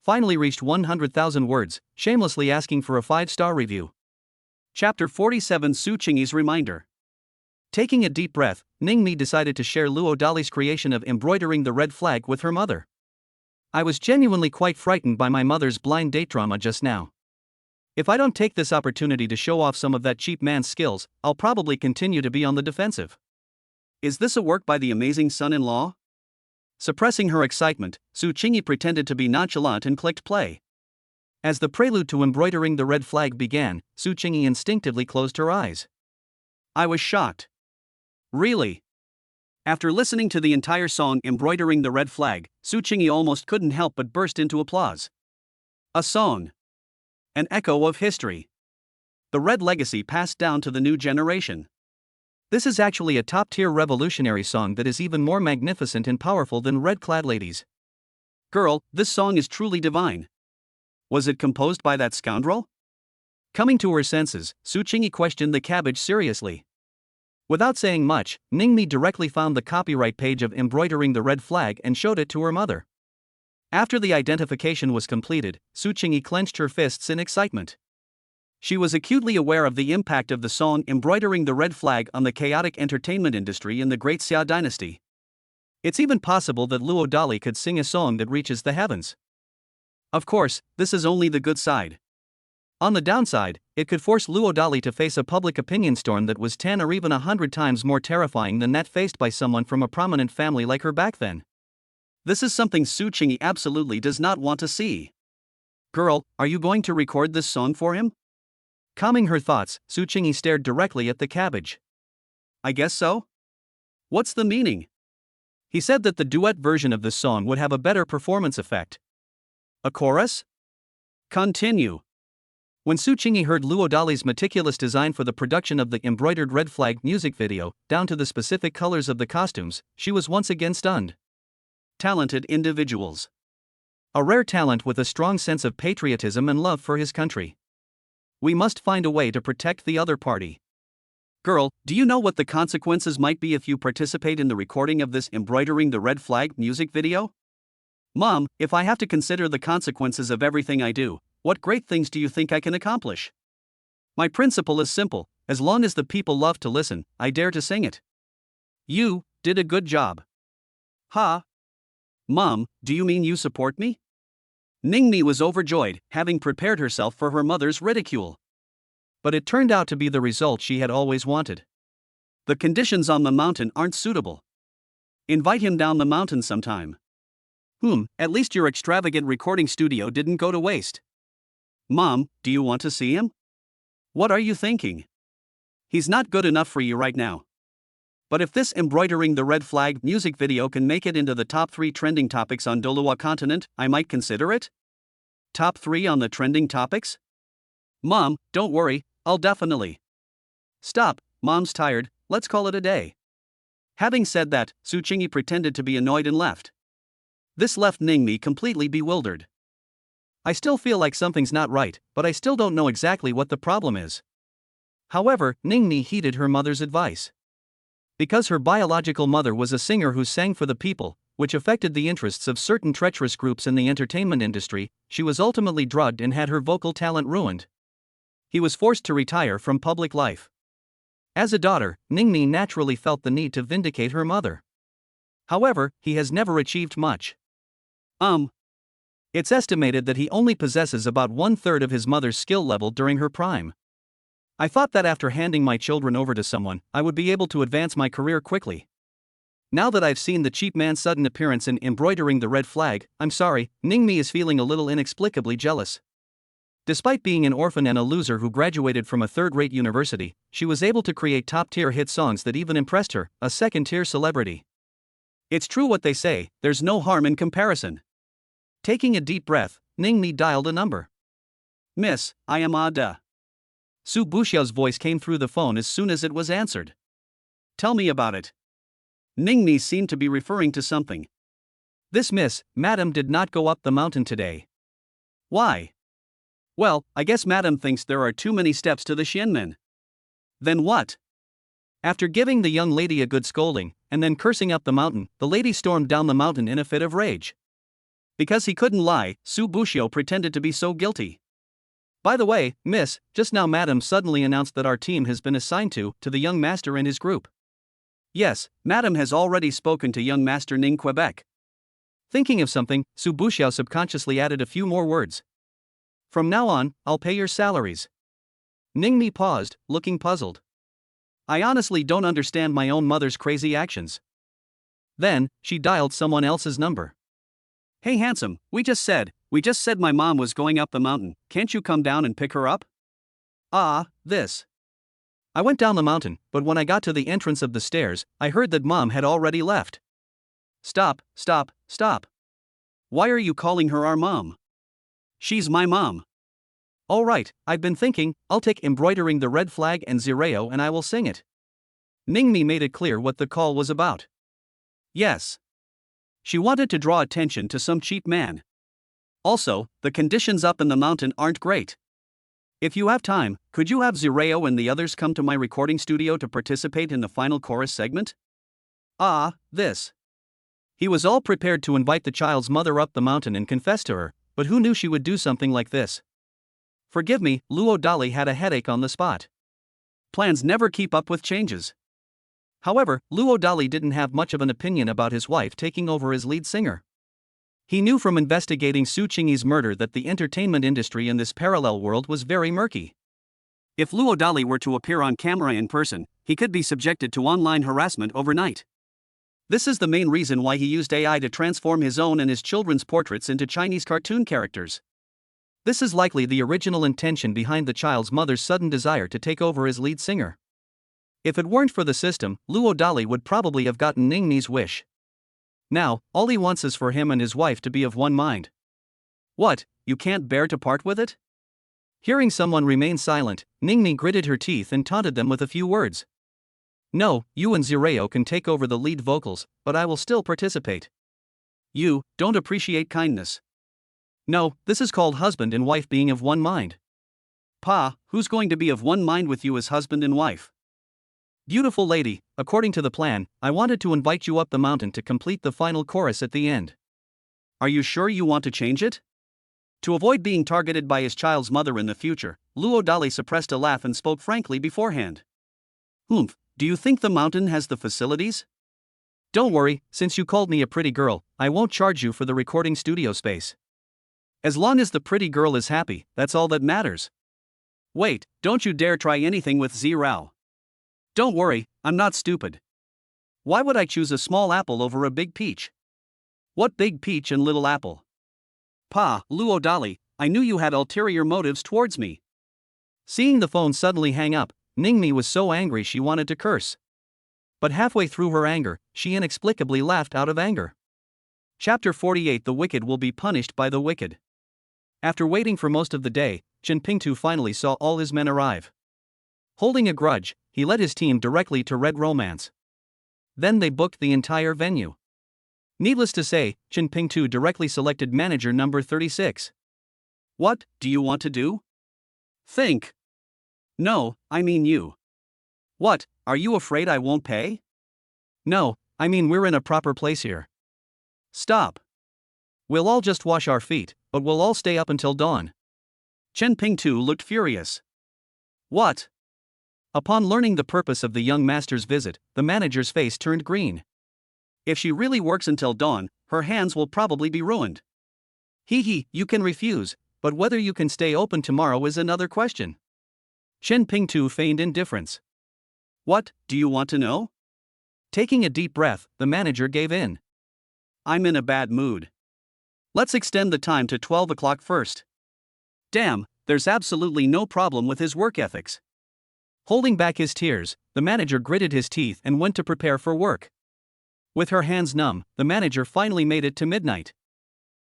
Finally reached 100,000 words, shamelessly asking for a 5-star review. Chapter 47 Su Qingyi's Reminder. Taking a deep breath, Ningmi decided to share Luo Dali's creation of embroidering the red flag with her mother. I was genuinely quite frightened by my mother's blind date drama just now. If I don't take this opportunity to show off some of that cheap man's skills, I'll probably continue to be on the defensive. Is this a work by the amazing son-in-law? Suppressing her excitement, Su Qingyi pretended to be nonchalant and clicked play. As the prelude to embroidering the red flag began, Su Qingyi instinctively closed her eyes. I was shocked. Really? After listening to the entire song Embroidering the Red Flag, Su Qingyi almost couldn't help but burst into applause. A song. An echo of history. The Red Legacy passed down to the new generation. This is actually a top-tier revolutionary song that is even more magnificent and powerful than Red-Clad Ladies. Girl, this song is truly divine. Was it composed by that scoundrel? Coming to her senses, Su Qingyi questioned the cabbage seriously. Without saying much, Ningmi directly found the copyright page of Embroidering the Red Flag and showed it to her mother. After the identification was completed, Su Qingyi clenched her fists in excitement. She was acutely aware of the impact of the song Embroidering the Red Flag on the chaotic entertainment industry in the Great Xia dynasty. It's even possible that Luo Dali could sing a song that reaches the heavens. Of course, this is only the good side. On the downside, it could force Luo Dali to face a public opinion storm that was 10 or even 100 times more terrifying than that faced by someone from a prominent family like her back then. This is something Su Qingyi absolutely does not want to see. Girl, are you going to record this song for him? Calming her thoughts, Su Qingyi stared directly at the cabbage. I guess so. What's the meaning? He said that the duet version of this song would have a better performance effect. A chorus? Continue. When Su Qingyi heard Luo Dali's meticulous design for the production of the Embroidered Red Flag music video, down to the specific colors of the costumes, she was once again stunned. Talented individuals. A rare talent with a strong sense of patriotism and love for his country. We must find a way to protect the other party. Girl, do you know what the consequences might be if you participate in the recording of this Embroidering the Red Flag music video? Mom, if I have to consider the consequences of everything I do, what great things do you think I can accomplish? My principle is simple: as long as the people love to listen, I dare to sing it. You did a good job. Ha! Mom, do you mean you support me? Ningmi was overjoyed, having prepared herself for her mother's ridicule. But it turned out to be the result she had always wanted. The conditions on the mountain aren't suitable. Invite him down the mountain sometime. At least your extravagant recording studio didn't go to waste. Mom, do you want to see him? What are you thinking? He's not good enough for you right now. But if this Embroidering the Red Flag music video can make it into the top 3 trending topics on Doluwa continent, I might consider it? Top 3 on the trending topics? Mom, don't worry, I'll definitely. Stop, Mom's tired, let's call it a day. Having said that, Su Qingyi pretended to be annoyed and left. This left Ningmi completely bewildered. I still feel like something's not right, but I still don't know exactly what the problem is. However, Ningmi heeded her mother's advice. Because her biological mother was a singer who sang for the people, which affected the interests of certain treacherous groups in the entertainment industry. She was ultimately drugged and had her vocal talent ruined. He was forced to retire from public life. As a daughter, Ningmi naturally felt the need to vindicate her mother. However, he has never achieved much. It's estimated that he only possesses about 1/3 of his mother's skill level during her prime. I thought that after handing my children over to someone, I would be able to advance my career quickly. Now that I've seen the cheap man's sudden appearance in embroidering the red flag, I'm sorry, Ningmi is feeling a little inexplicably jealous. Despite being an orphan and a loser who graduated from a third-rate university, she was able to create top-tier hit songs that even impressed her, a second-tier celebrity. It's true what they say, there's no harm in comparison. Taking a deep breath, Ningmi dialed a number. Miss, I am Ada. Su Buxiao's voice came through the phone as soon as it was answered. Tell me about it. Ningmi seemed to be referring to something. This miss, madam did not go up the mountain today. Why? Well, I guess madam thinks there are too many steps to the Xianmen. Then what? After giving the young lady a good scolding, and then cursing up the mountain, the lady stormed down the mountain in a fit of rage. Because he couldn't lie, Su Buxiao pretended to be so guilty. By the way, miss, just now madam suddenly announced that our team has been assigned to the young master and his group. Yes, madam has already spoken to young master Ning Quebec. Thinking of something, Su Buxiao subconsciously added a few more words. From now on, I'll pay your salaries. Ningmi paused, looking puzzled. I honestly don't understand my own mother's crazy actions. Then, she dialed someone else's number. Hey handsome, we just said my mom was going up the mountain, can't you come down and pick her up? This. I went down the mountain, but when I got to the entrance of the stairs, I heard that mom had already left. Stop. Why are you calling her our mom? She's my mom. All right, I've been thinking, I'll take embroidering the red flag and Zireo and I will sing it. Ningmi made it clear what the call was about. Yes. She wanted to draw attention to some cheap man. Also, the conditions up in the mountain aren't great. If you have time, could you have Zireo and the others come to my recording studio to participate in the final chorus segment? This. He was all prepared to invite the child's mother up the mountain and confess to her, but who knew she would do something like this? Forgive me, Luo Dali had a headache on the spot. Plans never keep up with changes. However, Luo Dali didn't have much of an opinion about his wife taking over as lead singer. He knew from investigating Su Qingyi's murder that the entertainment industry in this parallel world was very murky. If Luo Dali were to appear on camera in person, he could be subjected to online harassment overnight. This is the main reason why he used AI to transform his own and his children's portraits into Chinese cartoon characters. This is likely the original intention behind the child's mother's sudden desire to take over as lead singer. If it weren't for the system, Luo Dali would probably have gotten Ningmi's wish. Now, all he wants is for him and his wife to be of one mind. What, you can't bear to part with it? Hearing someone remain silent, Ningmi gritted her teeth and taunted them with a few words. No, you and Zireo can take over the lead vocals, but I will still participate. You don't appreciate kindness. No, this is called husband and wife being of one mind. Pa, who's going to be of one mind with you as husband and wife? Beautiful lady, according to the plan, I wanted to invite you up the mountain to complete the final chorus at the end. Are you sure you want to change it? To avoid being targeted by his child's mother in the future, Luo Dali suppressed a laugh and spoke frankly beforehand. Do you think the mountain has the facilities? Don't worry, since you called me a pretty girl, I won't charge you for the recording studio space. As long as the pretty girl is happy, that's all that matters. Wait, don't you dare try anything with Zirao. Don't worry, I'm not stupid. Why would I choose a small apple over a big peach? What big peach and little apple? Pa, Luo Dali, I knew you had ulterior motives towards me. Seeing the phone suddenly hang up, Ningmi was so angry she wanted to curse. But halfway through her anger, she inexplicably laughed out of anger. Chapter 48 The Wicked will be punished by the wicked. After waiting for most of the day, Chen Pingtu finally saw all his men arrive. Holding a grudge, he led his team directly to Red Romance. Then they booked the entire venue. Needless to say, Chen Pingtu directly selected manager number 36. What do you want to do? Think. No, I mean you. What, are you afraid I won't pay? No, I mean we're in a proper place here. Stop. We'll all just wash our feet, but we'll all stay up until dawn. Chen Pingtu looked furious. What? Upon learning the purpose of the young master's visit, the manager's face turned green. If she really works until dawn, her hands will probably be ruined. You can refuse, but whether you can stay open tomorrow is another question. Chen Pingtu feigned indifference. What, do you want to know? Taking a deep breath, the manager gave in. I'm in a bad mood. Let's extend the time to 12 o'clock first. Damn, there's absolutely no problem with his work ethics. Holding back his tears, the manager gritted his teeth and went to prepare for work. With her hands numb, the manager finally made it to midnight.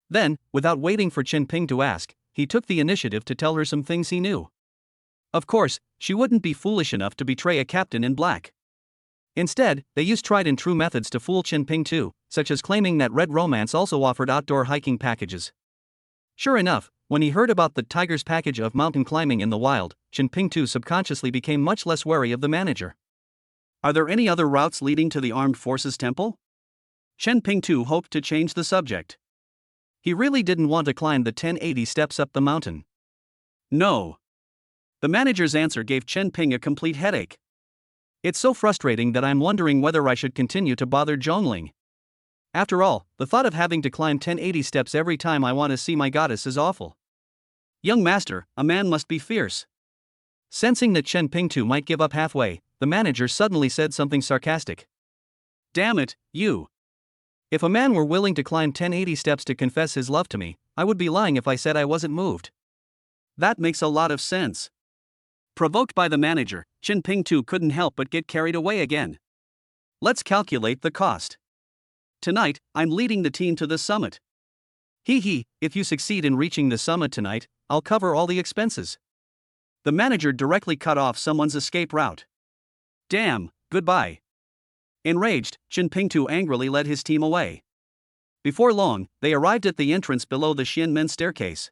Then, without waiting for Chen Ping to ask, he took the initiative to tell her some things he knew. Of course, she wouldn't be foolish enough to betray a captain in black. Instead, they used tried and true methods to fool Chen Ping too, such as claiming that Red Romance also offered outdoor hiking packages. Sure enough, when he heard about the Tiger's package of mountain climbing in the wild, Chen Ping too subconsciously became much less wary of the manager. Are there any other routes leading to the Armed Forces Temple? Chen Ping too hoped to change the subject. He really didn't want to climb the 1080 steps up the mountain. No. The manager's answer gave Chen Ping a complete headache. It's so frustrating that I'm wondering whether I should continue to bother Zhongling. After all, the thought of having to climb 1080 steps every time I want to see my goddess is awful. Young master, a man must be fierce. Sensing that Chen Ping too might give up halfway, the manager suddenly said something sarcastic. Damn it, you. If a man were willing to climb 1080 steps to confess his love to me, I would be lying if I said I wasn't moved. That makes a lot of sense. Provoked by the manager, Chen Ping too couldn't help but get carried away again. Let's calculate the cost. Tonight, I'm leading the team to the summit. If you succeed in reaching the summit tonight, I'll cover all the expenses. The manager directly cut off someone's escape route. Damn, goodbye. Enraged, Chen Ping too angrily led his team away. Before long, they arrived at the entrance below the Xianmen staircase.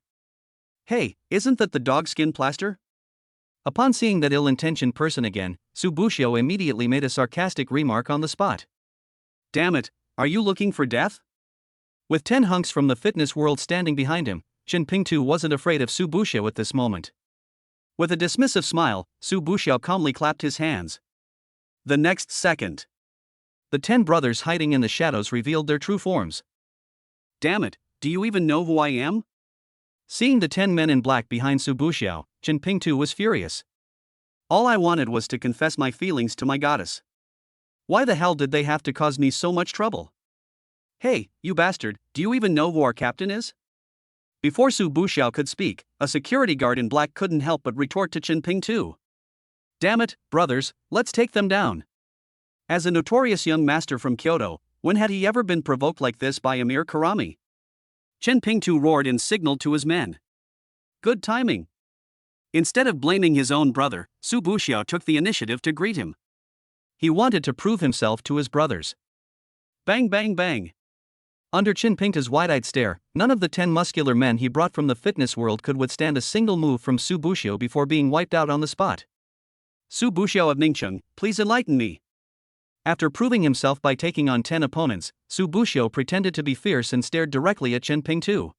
Hey, isn't that the dogskin plaster? Upon seeing that ill-intentioned person again, Su Buxiao immediately made a sarcastic remark on the spot. Damn it, are you looking for death? With 10 hunks from the fitness world standing behind him, Chen Ping too wasn't afraid of Su Buxiao at this moment. With a dismissive smile, Su Buxiao calmly clapped his hands. The next second, the 10 brothers hiding in the shadows revealed their true forms. Damn it, do you even know who I am? Seeing the 10 men in black behind Su Buxiao, Chen Ping too was furious. All I wanted was to confess my feelings to my goddess. Why the hell did they have to cause me so much trouble? Hey, you bastard, do you even know who our captain is? Before Su Buxiao could speak, a security guard in black couldn't help but retort to Chen Ping too. Damn it, brothers, let's take them down. As a notorious young master from Kyoto, when had he ever been provoked like this by a mere Karami? Chen Ping too roared and signaled to his men. Good timing. Instead of blaming his own brother, Su Buxiao took the initiative to greet him. He wanted to prove himself to his brothers. Bang bang bang. Under Chen Pingtu's wide-eyed stare, none of the 10 muscular men he brought from the fitness world could withstand a single move from Su Buxiao before being wiped out on the spot. Su Buxiao of Ningcheng, please enlighten me. After proving himself by taking on 10 opponents, Su Buxiao pretended to be fierce and stared directly at Chen Ping too.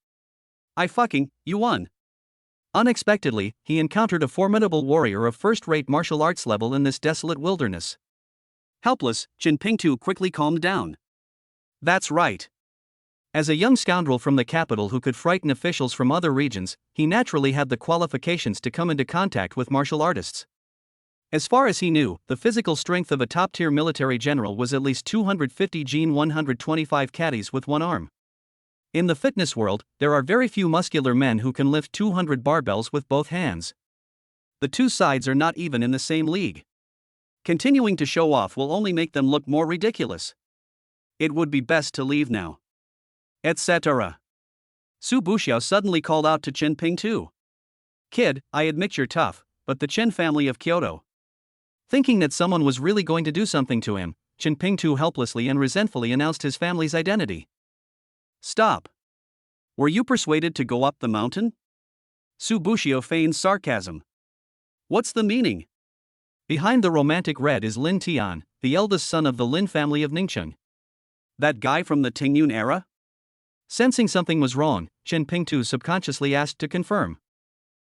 You won. Unexpectedly, he encountered a formidable warrior of first-rate martial arts level in this desolate wilderness. Helpless, Chen Ping too quickly calmed down. That's right. As a young scoundrel from the capital who could frighten officials from other regions, he naturally had the qualifications to come into contact with martial artists. As far as he knew, the physical strength of a top-tier military general was at least 250 Gene 125 caddies with one arm. In the fitness world, there are very few muscular men who can lift 200 barbells with both hands. The two sides are not even in the same league. Continuing to show off will only make them look more ridiculous. It would be best to leave now. Etc. Su Buxiao suddenly called out to Chen Ping too. Kid, I admit you're tough, but the Chen family of Kyoto. Thinking that someone was really going to do something to him, Chen Ping too helplessly and resentfully announced his family's identity. Stop. Were you persuaded to go up the mountain? Su Buxiao feigned sarcasm. What's the meaning? Behind the romantic red is Lin Tian, the eldest son of the Lin family of Ningcheng. That guy from the Tingyun era? Sensing something was wrong, Chen Pingtu subconsciously asked to confirm.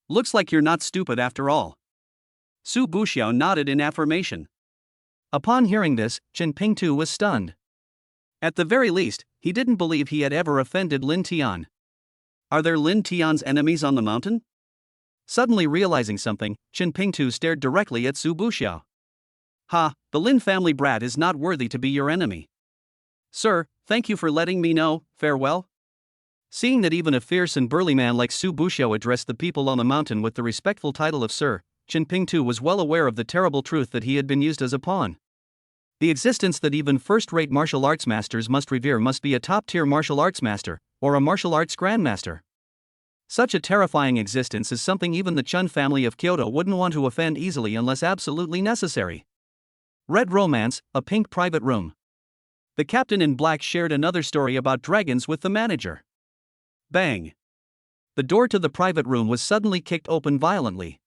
Looks like you're not stupid after all. Su Buxiao nodded in affirmation. Upon hearing this, Chen Pingtu was stunned. At the very least, he didn't believe he had ever offended Lin Tian. Are there Lin Tian's enemies on the mountain? Suddenly realizing something, Chen Pingtu stared directly at Su Buxiao. Ha, the Lin family brat is not worthy to be your enemy. Sir, thank you for letting me know, farewell. Seeing that even a fierce and burly man like Su Buxiao addressed the people on the mountain with the respectful title of Sir, Chen Pingtu was well aware of the terrible truth that he had been used as a pawn. The existence that even first-rate martial arts masters must revere must be a top-tier martial arts master, or a martial arts grandmaster. Such a terrifying existence is something even the Chun family of Kyoto wouldn't want to offend easily unless absolutely necessary. Red Romance, a pink private room. The captain in black shared another story about dragons with the manager. Bang! The door to the private room was suddenly kicked open violently.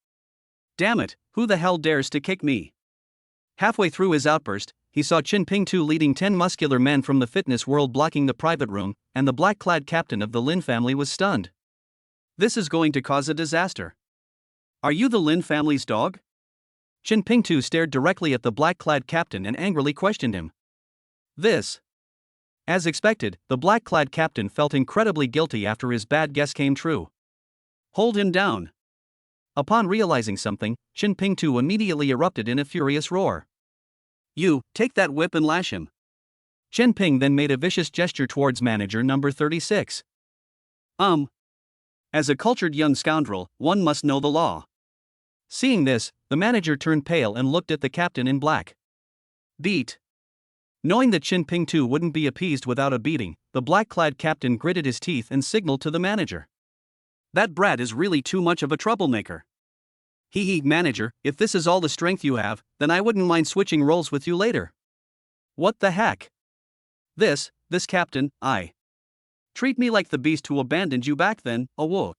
Damn it, who the hell dares to kick me? Halfway through his outburst, he saw Chen Pingtu leading 10 muscular men from the fitness world blocking the private room, and the black-clad captain of the Lin family was stunned. This is going to cause a disaster. Are you the Lin family's dog? Chen Pingtu stared directly at the black-clad captain and angrily questioned him. This. As expected, the black-clad captain felt incredibly guilty after his bad guess came true. Hold him down. Upon realizing something, Chen Pingtu immediately erupted in a furious roar. You, take that whip and lash him. Chen Ping then made a vicious gesture towards manager number 36. As a cultured young scoundrel, one must know the law. Seeing this, the manager turned pale and looked at the captain in black. Beat. Knowing that Chen Pingtu wouldn't be appeased without a beating, the black-clad captain gritted his teeth and signaled to the manager. That brat is really too much of a troublemaker. Hee manager, if this is all the strength you have, then I wouldn't mind switching roles with you later. What the heck? This captain, treat me like the beast who abandoned you back then, whoa.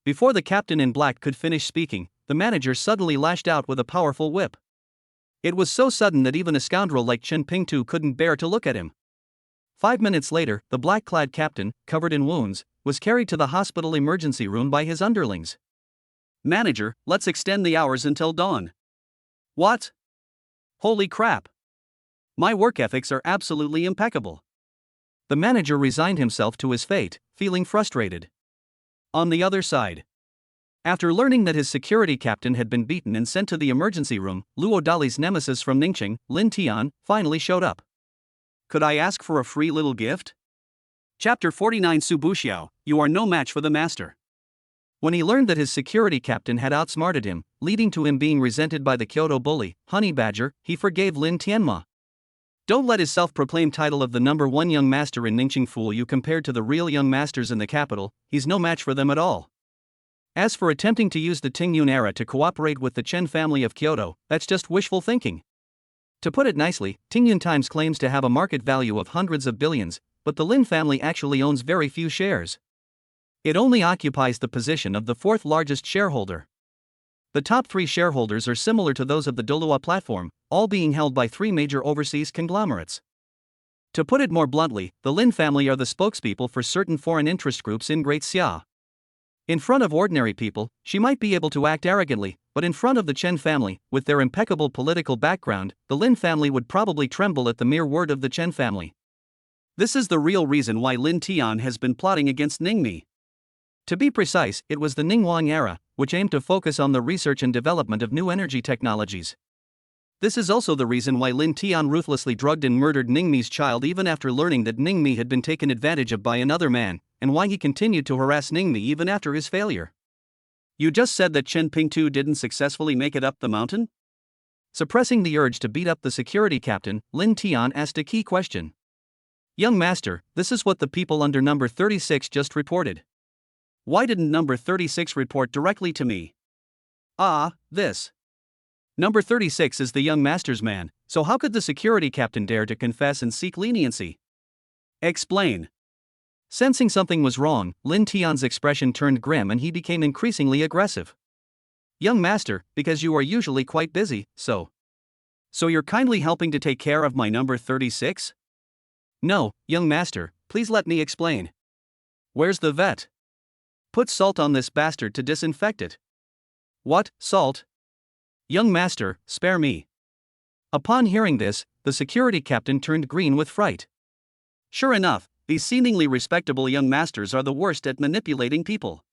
Before the captain in black could finish speaking, the manager suddenly lashed out with a powerful whip. It was so sudden that even a scoundrel like Chen Pingtu couldn't bear to look at him. 5 minutes later, the black-clad captain, covered in wounds, was carried to the hospital emergency room by his underlings. Manager, let's extend the hours until dawn. What? Holy crap. My work ethics are absolutely impeccable. The manager resigned himself to his fate, feeling frustrated. On the other side, after learning that his security captain had been beaten and sent to the emergency room, Luo Dali's nemesis from Ningqing, Lin Tian, finally showed up. Could I ask for a free little gift? Chapter 49 Su Buxiao, you are no match for the master. When he learned that his security captain had outsmarted him, leading to him being resented by the Kyoto bully, Honey Badger, he forgave Lin Tianma. Don't let his self-proclaimed title of the number one young master in Ningqing fool you compared to the real young masters in the capital. He's no match for them at all. As for attempting to use the Tingyun era to cooperate with the Chen family of Kyoto, that's just wishful thinking. To put it nicely, Tingyun Times claims to have a market value of hundreds of billions, but the Lin family actually owns very few shares. It only occupies the position of the fourth largest shareholder. The top 3 shareholders are similar to those of the Dolua platform, all being held by 3 major overseas conglomerates. To put it more bluntly, the Lin family are the spokespeople for certain foreign interest groups in Great Xia. In front of ordinary people, she might be able to act arrogantly, but in front of the Chen family, with their impeccable political background, the Lin family would probably tremble at the mere word of the Chen family. This is the real reason why Lin Tian has been plotting against Ningmi. To be precise, it was the Ningguang era, which aimed to focus on the research and development of new energy technologies. This is also the reason why Lin Tian ruthlessly drugged and murdered Ningmi's child even after learning that Ningmi had been taken advantage of by another man, and why he continued to harass Ningmi even after his failure. You just said that Chen Pingtu didn't successfully make it up the mountain? Suppressing the urge to beat up the security captain, Lin Tian asked a key question. Young master, this is what the people under number 36 just reported. Why didn't number 36 report directly to me? This. Number 36 is the young master's man, so how could the security captain dare to confess and seek leniency? Explain. Sensing something was wrong, Lin Tian's expression turned grim and he became increasingly aggressive. Young master, because you are usually quite busy, so you're kindly helping to take care of my number 36? No, young master, please let me explain. Where's the vet? Put salt on this bastard to disinfect it. What, salt? Young master, spare me. Upon hearing this, the security captain turned green with fright. Sure enough, these seemingly respectable young masters are the worst at manipulating people.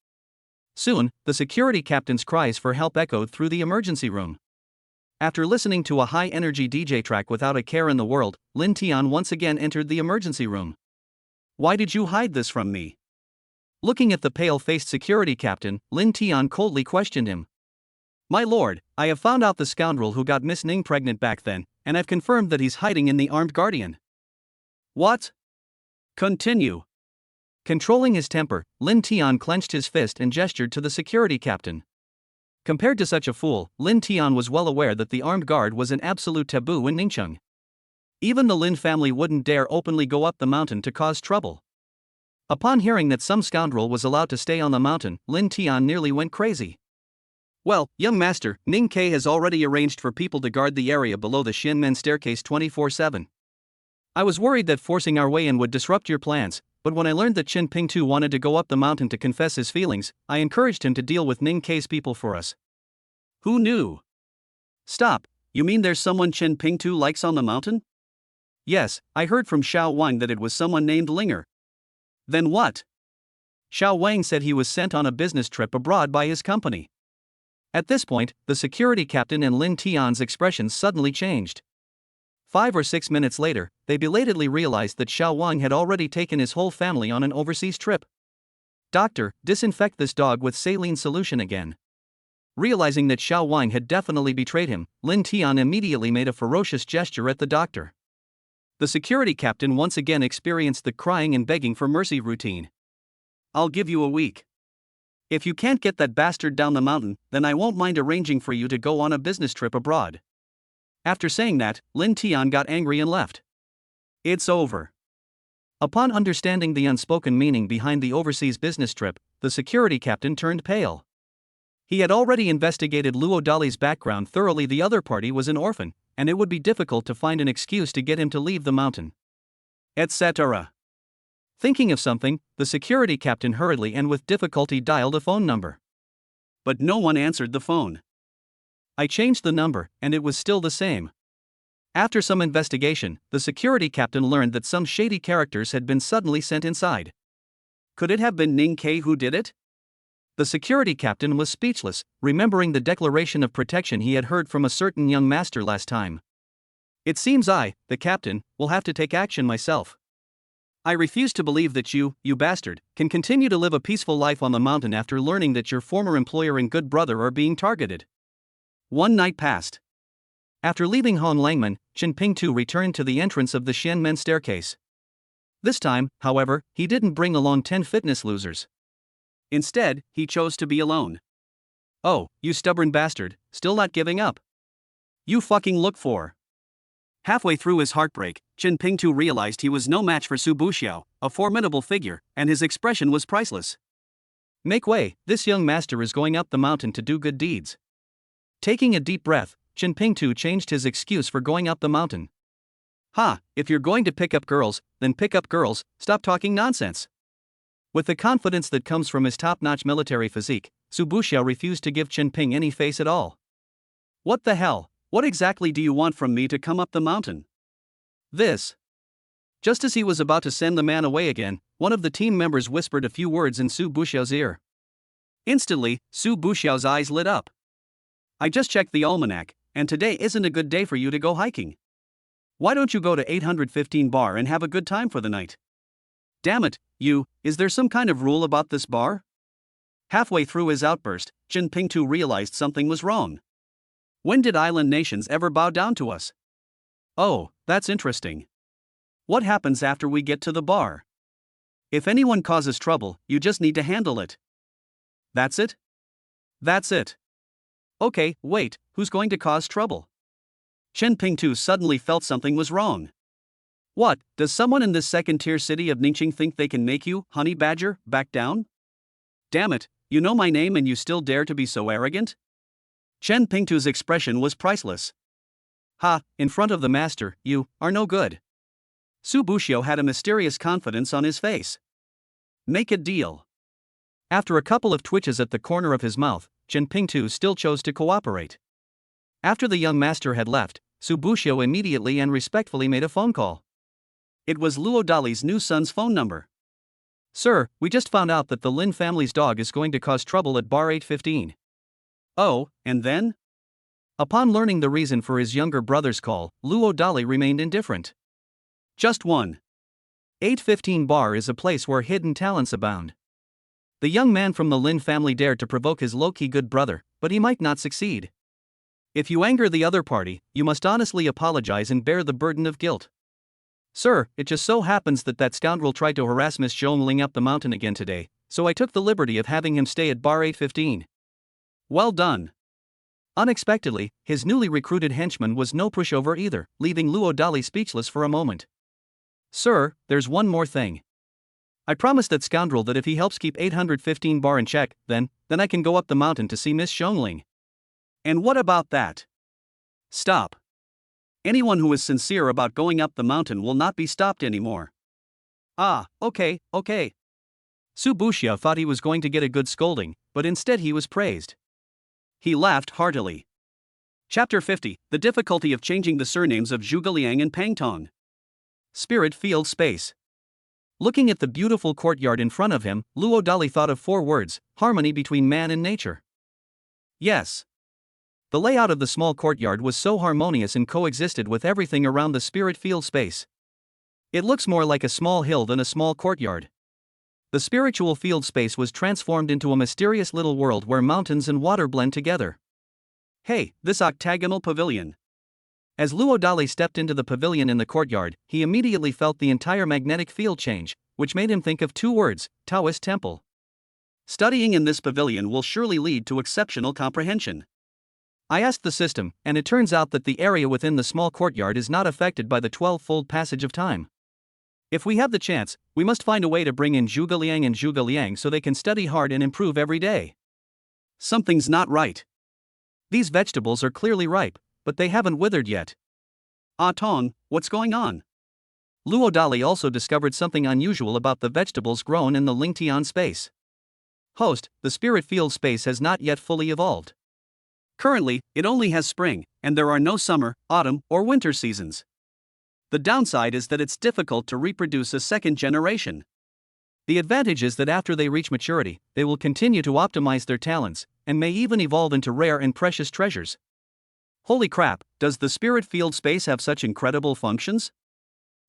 Soon, the security captain's cries for help echoed through the emergency room. After listening to a high-energy DJ track without a care in the world, Lin Tian once again entered the emergency room. Why did you hide this from me? Looking at the pale-faced security captain, Lin Tian coldly questioned him. My lord, I have found out the scoundrel who got Miss Ning pregnant back then, and I've confirmed that he's hiding in the armed guardian. What? Continue. Controlling his temper, Lin Tian clenched his fist and gestured to the security captain. Compared to such a fool, Lin Tian was well aware that the armed guard was an absolute taboo in Ningcheng. Even the Lin family wouldn't dare openly go up the mountain to cause trouble. Upon hearing that some scoundrel was allowed to stay on the mountain, Lin Tian nearly went crazy. Well, young master, Ning Ke has already arranged for people to guard the area below the Xianmen staircase 24/7. I was worried that forcing our way in would disrupt your plans, but when I learned that Qin Ping Tu wanted to go up the mountain to confess his feelings, I encouraged him to deal with Ning Ke's people for us. Who knew? Stop, you mean there's someone Qin Ping Tu likes on the mountain? Yes, I heard from Xiao Wang that it was someone named Linger. Then what? Xiao Wang said he was sent on a business trip abroad by his company. At this point, the security captain and Lin Tian's expressions suddenly changed. 5 or 6 minutes later, they belatedly realized that Xiao Wang had already taken his whole family on an overseas trip. Doctor, disinfect this dog with saline solution again. Realizing that Xiao Wang had definitely betrayed him, Lin Tian immediately made a ferocious gesture at the doctor. The security captain once again experienced the crying and begging for mercy routine. I'll give you a week. If you can't get that bastard down the mountain, then I won't mind arranging for you to go on a business trip abroad. After saying that, Lin Tian got angry and left. It's over. Upon understanding the unspoken meaning behind the overseas business trip, the security captain turned pale. He had already investigated Luo Dali's background thoroughly. The other party was an orphan, and it would be difficult to find an excuse to get him to leave the mountain. Etc. Thinking of something, the security captain hurriedly and with difficulty dialed a phone number. But no one answered the phone. I changed the number, and it was still the same. After some investigation, the security captain learned that some shady characters had been suddenly sent inside. Could it have been Ning Ke who did it? The security captain was speechless, remembering the declaration of protection he had heard from a certain young master last time. It seems I, the captain, will have to take action myself. I refuse to believe that you bastard, can continue to live a peaceful life on the mountain after learning that your former employer and good brother are being targeted. One night passed. After leaving Han Langman, Qin Ping Tu returned to the entrance of the Xianmen staircase. This time, however, he didn't bring along 10 fitness losers. Instead, he chose to be alone. Oh, you stubborn bastard, still not giving up? You fucking look for. Halfway through his heartbreak, Qin Ping Tu realized he was no match for Su Buxiao, a formidable figure, and his expression was priceless. Make way, this young master is going up the mountain to do good deeds. Taking a deep breath, Qin Ping Tu changed his excuse for going up the mountain. Ha, if you're going to pick up girls, then pick up girls, stop talking nonsense. With the confidence that comes from his top-notch military physique, Su Buxiao refused to give Qin Ping any face at all. What the hell? What exactly do you want from me to come up the mountain? This. Just as he was about to send the man away again, one of the team members whispered a few words in Su Buxiao's ear. Instantly, Su Buxiao's eyes lit up. I just checked the almanac, and today isn't a good day for you to go hiking. Why don't you go to 815 bar and have a good time for the night? Damn it, is there some kind of rule about this bar? Halfway through his outburst, Qin Ping Tu realized something was wrong. When did island nations ever bow down to us? Oh, that's interesting. What happens after we get to the bar? If anyone causes trouble, you just need to handle it. That's it? That's it. Okay, wait, who's going to cause trouble? Qin Ping Tu suddenly felt something was wrong. What, does someone in this second-tier city of Ningxing think they can make you, honey badger, back down? Damn it, you know my name and you still dare to be so arrogant? Qin Ping Tu's expression was priceless. Ha, in front of the master, you are no good. Su Bushio had a mysterious confidence on his face. Make a deal. After a couple of twitches at the corner of his mouth, Chen Pingtu still chose to cooperate. After the young master had left, Su Bushio immediately and respectfully made a phone call. It was Luo Dali's new son's phone number. Sir, we just found out that the Lin family's dog is going to cause trouble at bar 815. Oh, and then? Upon learning the reason for his younger brother's call, Luo Dali remained indifferent. Just one. 815 bar is a place where hidden talents abound. The young man from the Lin family dared to provoke his low-key good brother, but he might not succeed. If you anger the other party, you must honestly apologize and bear the burden of guilt. Sir, it just so happens that scoundrel tried to harass Miss Zhongling up the mountain again today, so I took the liberty of having him stay at bar 815. Well done. Unexpectedly, his newly recruited henchman was no pushover either, leaving Luo Dali speechless for a moment. Sir, there's one more thing. I promised that scoundrel that if he helps keep 815 bar in check, then I can go up the mountain to see Miss Zhongling. And what about that? Stop. Anyone who is sincere about going up the mountain will not be stopped anymore. Ah, okay. Su Bushia thought he was going to get a good scolding, but instead he was praised. He laughed heartily. Chapter 50, The Difficulty of Changing the Surnames of Zhuge Liang and Pang Tong. Spirit Field Space. Looking at the beautiful courtyard in front of him, Luo Dali thought of 4 words: harmony between man and nature. Yes. The layout of the small courtyard was so harmonious and coexisted with everything around the spirit field space. It looks more like a small hill than a small courtyard. The spiritual field space was transformed into a mysterious little world where mountains and water blend together. Hey, this octagonal pavilion. As Luo Dali stepped into the pavilion in the courtyard, he immediately felt the entire magnetic field change, which made him think of 2 words: Taoist temple. Studying in this pavilion will surely lead to exceptional comprehension. I asked the system, and it turns out that the area within the small courtyard is not affected by the 12-fold passage of time. If we have the chance, we must find a way to bring in Zhuge Liang and Zhuge Liang so they can study hard and improve every day. Something's not right. These vegetables are clearly ripe, but they haven't withered yet. Ah Tong, what's going on? Luo Dali also discovered something unusual about the vegetables grown in the Lingtian space. Host, the spirit field space has not yet fully evolved. Currently, it only has spring, and there are no summer, autumn, or winter seasons. The downside is that it's difficult to reproduce a second generation. The advantage is that after they reach maturity, they will continue to optimize their talents, and may even evolve into rare and precious treasures. Holy crap, does the spirit field space have such incredible functions?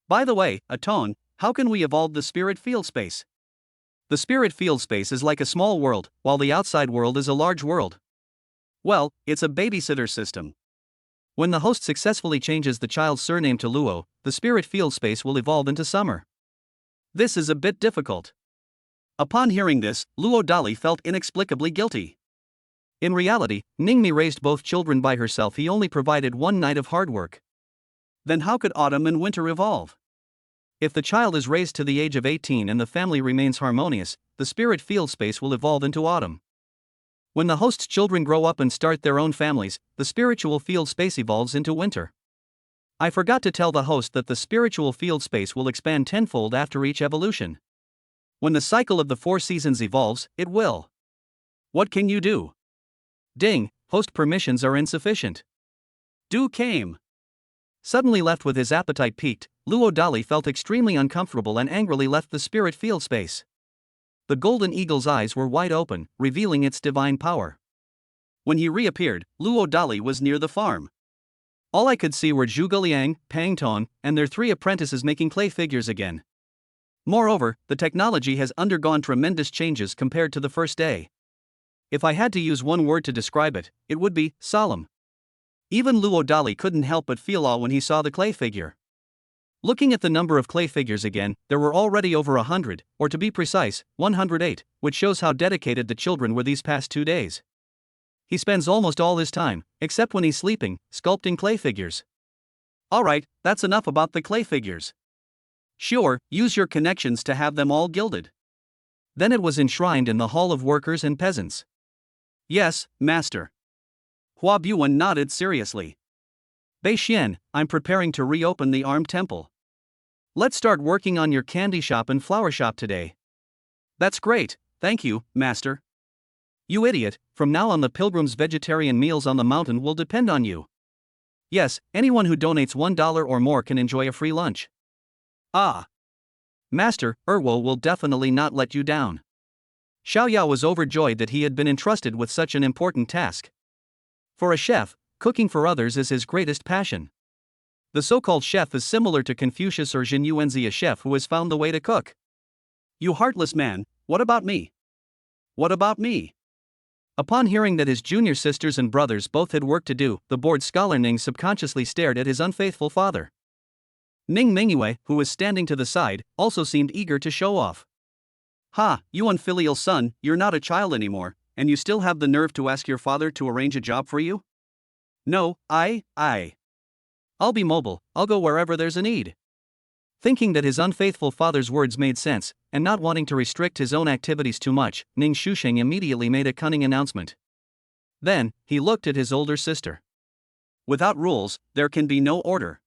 By the way, Atone, how can we evolve the spirit field space? The spirit field space is like a small world, while the outside world is a large world. Well, it's a babysitter system. When the host successfully changes the child's surname to Luo, the spirit field space will evolve into summer. This is a bit difficult. Upon hearing this, Luo Dali felt inexplicably guilty. In reality, Ningmi raised both children by herself. He only provided 1 night of hard work. Then how could autumn and winter evolve? If the child is raised to the age of 18 and the family remains harmonious, the spirit field space will evolve into autumn. When the host's children grow up and start their own families, the spiritual field space evolves into winter. I forgot to tell the host that the spiritual field space will expand tenfold after each evolution. When the cycle of the 4 seasons evolves, it will. What can you do? Ding, host permissions are insufficient. Du came. Suddenly left with his appetite piqued, Luo Dali felt extremely uncomfortable and angrily left the spirit field space. The golden eagle's eyes were wide open, revealing its divine power. When he reappeared, Luo Dali was near the farm. All I could see were Zhuge Liang, Pang Tong, and their 3 apprentices making clay figures again. Moreover, the technology has undergone tremendous changes compared to the first day. If I had to use one word to describe it, it would be solemn. Even Luo Dali couldn't help but feel awe when he saw the clay figure. Looking at the number of clay figures again, there were already over 100, or to be precise, 108, which shows how dedicated the children were these past 2 days. He spends almost all his time, except when he's sleeping, sculpting clay figures. Alright, that's enough about the clay figures. Sure, use your connections to have them all gilded. Then it was enshrined in the Hall of Workers and Peasants. Yes, master. Hua Buan nodded seriously. Bei Xian, I'm preparing to reopen the armed temple. Let's start working on your candy shop and flower shop today. That's great, thank you, master. You idiot, from now on the pilgrims' vegetarian meals on the mountain will depend on you. Yes, anyone who donates $1 or more can enjoy a free lunch. Ah. Master, Erwo will definitely not let you down. Xiaoyao was overjoyed that he had been entrusted with such an important task. For a chef, cooking for others is his greatest passion. The so-called chef is similar to Confucius or Jin Yuanzi, a chef who has found the way to cook. You heartless man, what about me? What about me? Upon hearing that his junior sisters and brothers both had work to do, the bored scholar Ning subconsciously stared at his unfaithful father. Ning Mingyue, who was standing to the side, also seemed eager to show off. Ha, you unfilial son, you're not a child anymore, and you still have the nerve to ask your father to arrange a job for you? No, I'll be mobile, I'll go wherever there's a need. Thinking that his unfaithful father's words made sense, and not wanting to restrict his own activities too much, Ning Shusheng immediately made a cunning announcement. Then, he looked at his older sister. Without rules, there can be no order.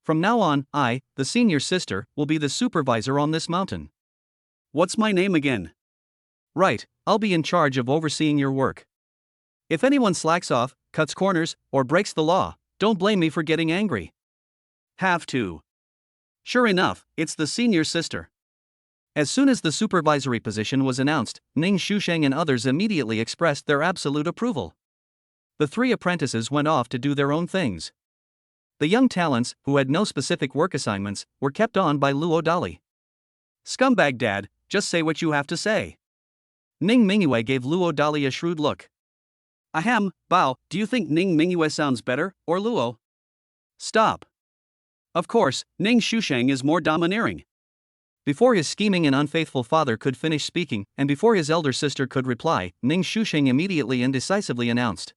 From now on, I, the senior sister, will be the supervisor on this mountain. What's my name again? Right, I'll be in charge of overseeing your work. If anyone slacks off, cuts corners, or breaks the law, don't blame me for getting angry. Have to. Sure enough, it's the senior sister. As soon as the supervisory position was announced, Ning Shusheng and others immediately expressed their absolute approval. The three apprentices went off to do their own things. The young talents, who had no specific work assignments, were kept on by Luo Dali. Scumbag dad, just say what you have to say. Ning Mingyue gave Luo Dali a shrewd look. Ahem, Bao, do you think Ning Mingyue sounds better, or Luo? Stop. Of course, Ning Shusheng is more domineering. Before his scheming and unfaithful father could finish speaking, and before his elder sister could reply, Ning Shusheng immediately and decisively announced.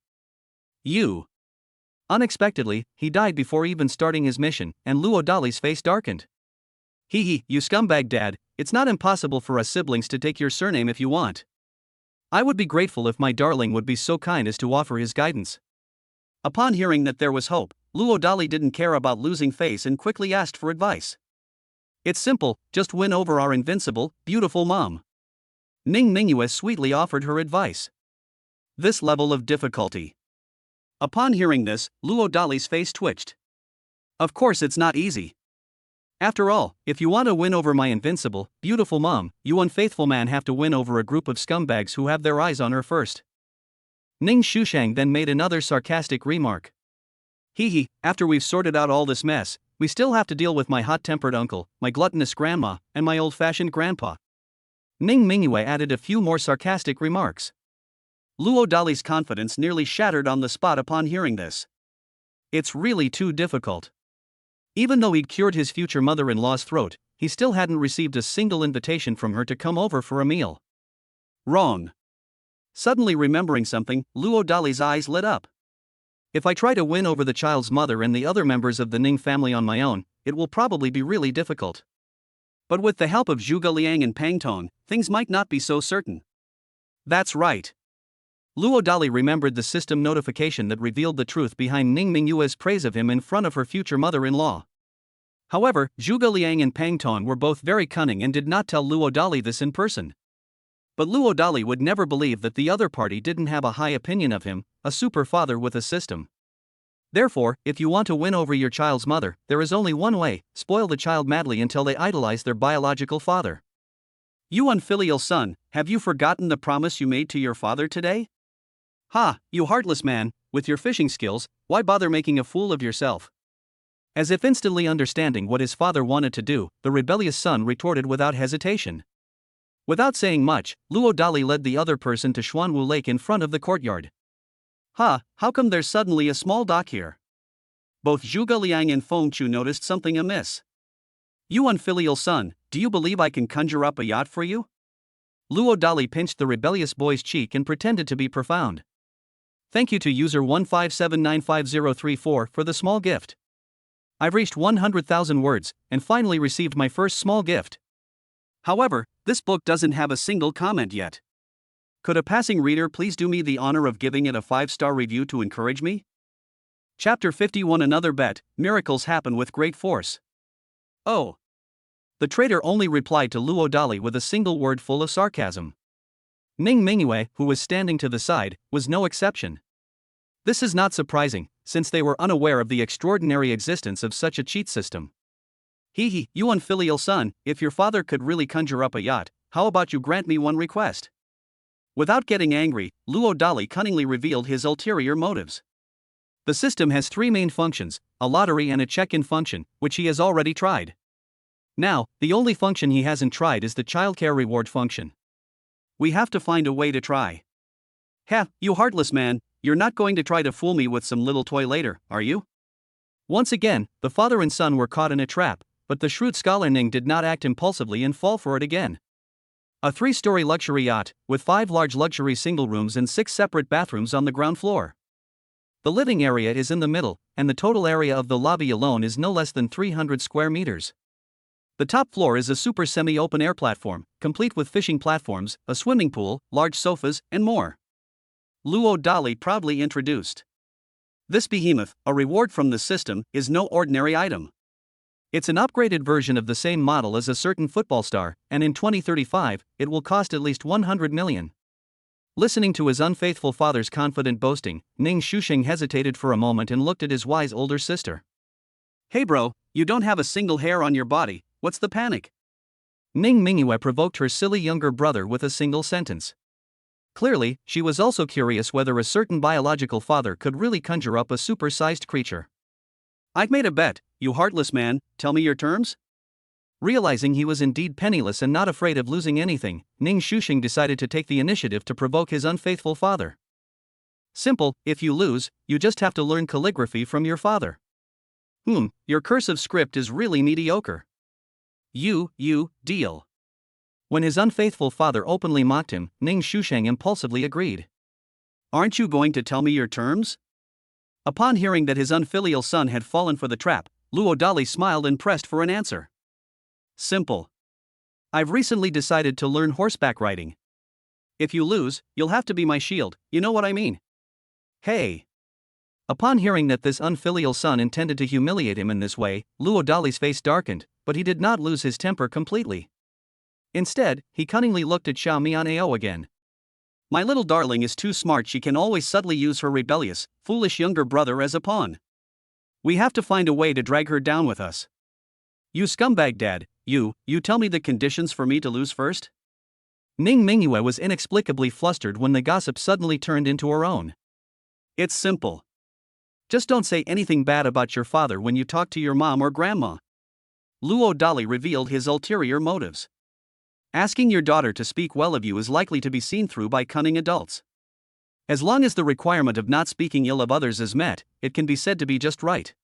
You. Unexpectedly, he died before even starting his mission, and Luo Dali's face darkened. Hee, you scumbag dad, it's not impossible for us siblings to take your surname if you want. I would be grateful if my darling would be so kind as to offer his guidance. Upon hearing that there was hope, Luo Dali didn't care about losing face and quickly asked for advice. It's simple, just win over our invincible, beautiful mom. Ning Mingyue sweetly offered her advice. This level of difficulty. Upon hearing this, Luo Dali's face twitched. Of course it's not easy. After all, if you want to win over my invincible, beautiful mom, you unfaithful man have to win over a group of scumbags who have their eyes on her first. Ning Shusheng then made another sarcastic remark. Hee, after we've sorted out all this mess, we still have to deal with my hot-tempered uncle, my gluttonous grandma, and my old-fashioned grandpa. Ning Mingyue added a few more sarcastic remarks. Luo Dali's confidence nearly shattered on the spot upon hearing this. It's really too difficult. Even though he'd cured his future mother-in-law's throat, he still hadn't received a single invitation from her to come over for a meal. Wrong. Suddenly remembering something, Luo Dali's eyes lit up. If I try to win over the child's mother and the other members of the Ning family on my own, it will probably be really difficult. But with the help of Zhuge Liang and Pang Tong, things might not be so certain. That's right. Luo Dali remembered the system notification that revealed the truth behind Ning Mingyue's praise of him in front of her future mother-in-law. However, Zhuge Liang and Pang Tong were both very cunning and did not tell Luo Dali this in person. But Luo Dali would never believe that the other party didn't have a high opinion of him, a super father with a system. Therefore, if you want to win over your child's mother, there is only one way: spoil the child madly until they idolize their biological father. You unfilial son, have you forgotten the promise you made to your father today? Ha, you heartless man, with your fishing skills, why bother making a fool of yourself? As if instantly understanding what his father wanted to do, the rebellious son retorted without hesitation. Without saying much, Luo Dali led the other person to Xuanwu Lake in front of the courtyard. Ha, how come there's suddenly a small dock here? Both Zhuge Liang and Feng Chu noticed something amiss. You unfilial son, do you believe I can conjure up a yacht for you? Luo Dali pinched the rebellious boy's cheek and pretended to be profound. Thank you to user 157955034 for the small gift. I've reached 100,000 words, and finally received my first small gift. However, this book doesn't have a single comment yet. Could a passing reader please do me the honor of giving it a 5-star review to encourage me? Chapter 51. Another bet, miracles happen with great force. Oh. The traitor only replied to Luo Dali with a single word full of sarcasm. Ning Mingyue, who was standing to the side, was no exception. This is not surprising, since they were unaware of the extraordinary existence of such a cheat system. Hee, you unfilial son, if your father could really conjure up a yacht, how about you grant me one request? Without getting angry, Luo Dali cunningly revealed his ulterior motives. The system has three main functions, a lottery and a check-in function, which he has already tried. Now, the only function he hasn't tried is the childcare reward function. We have to find a way to try. Ha, you heartless man, you're not going to try to fool me with some little toy later, are you? Once again, the father and son were caught in a trap, but the shrewd scholar Ning did not act impulsively and fall for it again. A 3-story luxury yacht, with 5 large luxury single rooms and 6 separate bathrooms on the ground floor. The living area is in the middle, and the total area of the lobby alone is no less than 300 square meters. The top floor is a super semi-open air platform, complete with fishing platforms, a swimming pool, large sofas, and more. Luo Dali proudly introduced. This behemoth, a reward from the system, is no ordinary item. It's an upgraded version of the same model as a certain football star, and in 2035, it will cost at least 100 million. Listening to his unfaithful father's confident boasting, Ning Shusheng hesitated for a moment and looked at his wise older sister. Hey bro, you don't have a single hair on your body, what's the panic? Ning Mingyue provoked her silly younger brother with a single sentence. Clearly, she was also curious whether a certain biological father could really conjure up a super-sized creature. I've made a bet, you heartless man, tell me your terms? Realizing he was indeed penniless and not afraid of losing anything, Ning Shusheng decided to take the initiative to provoke his unfaithful father. Simple, if you lose, you just have to learn calligraphy from your father. Your cursive script is really mediocre. Deal. When his unfaithful father openly mocked him, Ning Shusheng impulsively agreed. Aren't you going to tell me your terms? Upon hearing that his unfilial son had fallen for the trap, Luo Dali smiled and pressed for an answer. Simple. I've recently decided to learn horseback riding. If you lose, you'll have to be my shield, you know what I mean? Hey. Upon hearing that this unfilial son intended to humiliate him in this way, Luo Dali's face darkened, but he did not lose his temper completely. Instead, he cunningly looked at Xiao Mianao again. My little darling is too smart, she can always subtly use her rebellious, foolish younger brother as a pawn. We have to find a way to drag her down with us. You scumbag dad, you tell me the conditions for me to lose first? Ning Mingyue was inexplicably flustered when the gossip suddenly turned into her own. It's simple. Just don't say anything bad about your father when you talk to your mom or grandma. Luo Dali revealed his ulterior motives. Asking your daughter to speak well of you is likely to be seen through by cunning adults. As long as the requirement of not speaking ill of others is met, it can be said to be just right.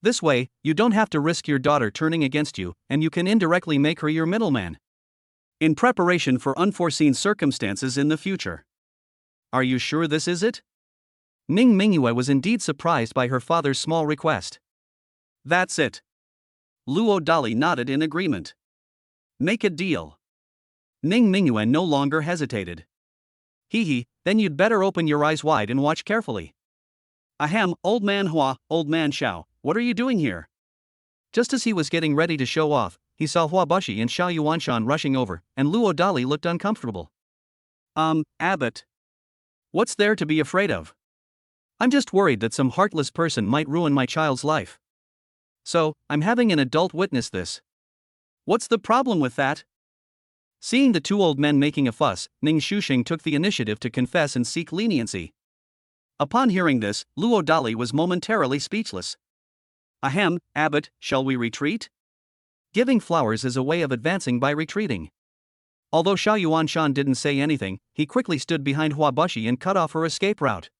This way, you don't have to risk your daughter turning against you, and you can indirectly make her your middleman. In preparation for unforeseen circumstances in the future. Are you sure this is it? Ning Mingyue was indeed surprised by her father's small request. That's it. Luo Dali nodded in agreement. Make a deal. Ning Mingyue no longer hesitated. Then you'd better open your eyes wide and watch carefully. Ahem, old man Hua, old man Xiao, what are you doing here? Just as he was getting ready to show off, he saw Hua Bushi and Xiao Yuanshan rushing over, and Luo Dali looked uncomfortable. Abbot. What's there to be afraid of? I'm just worried that some heartless person might ruin my child's life. So, I'm having an adult witness this. What's the problem with that? Seeing the two old men making a fuss, Ning Shusheng took the initiative to confess and seek leniency. Upon hearing this, Luo Dali was momentarily speechless. Ahem, Abbot, shall we retreat? Giving flowers is a way of advancing by retreating. Although Xiao Yuanshan didn't say anything, he quickly stood behind Hua Bushi and cut off her escape route.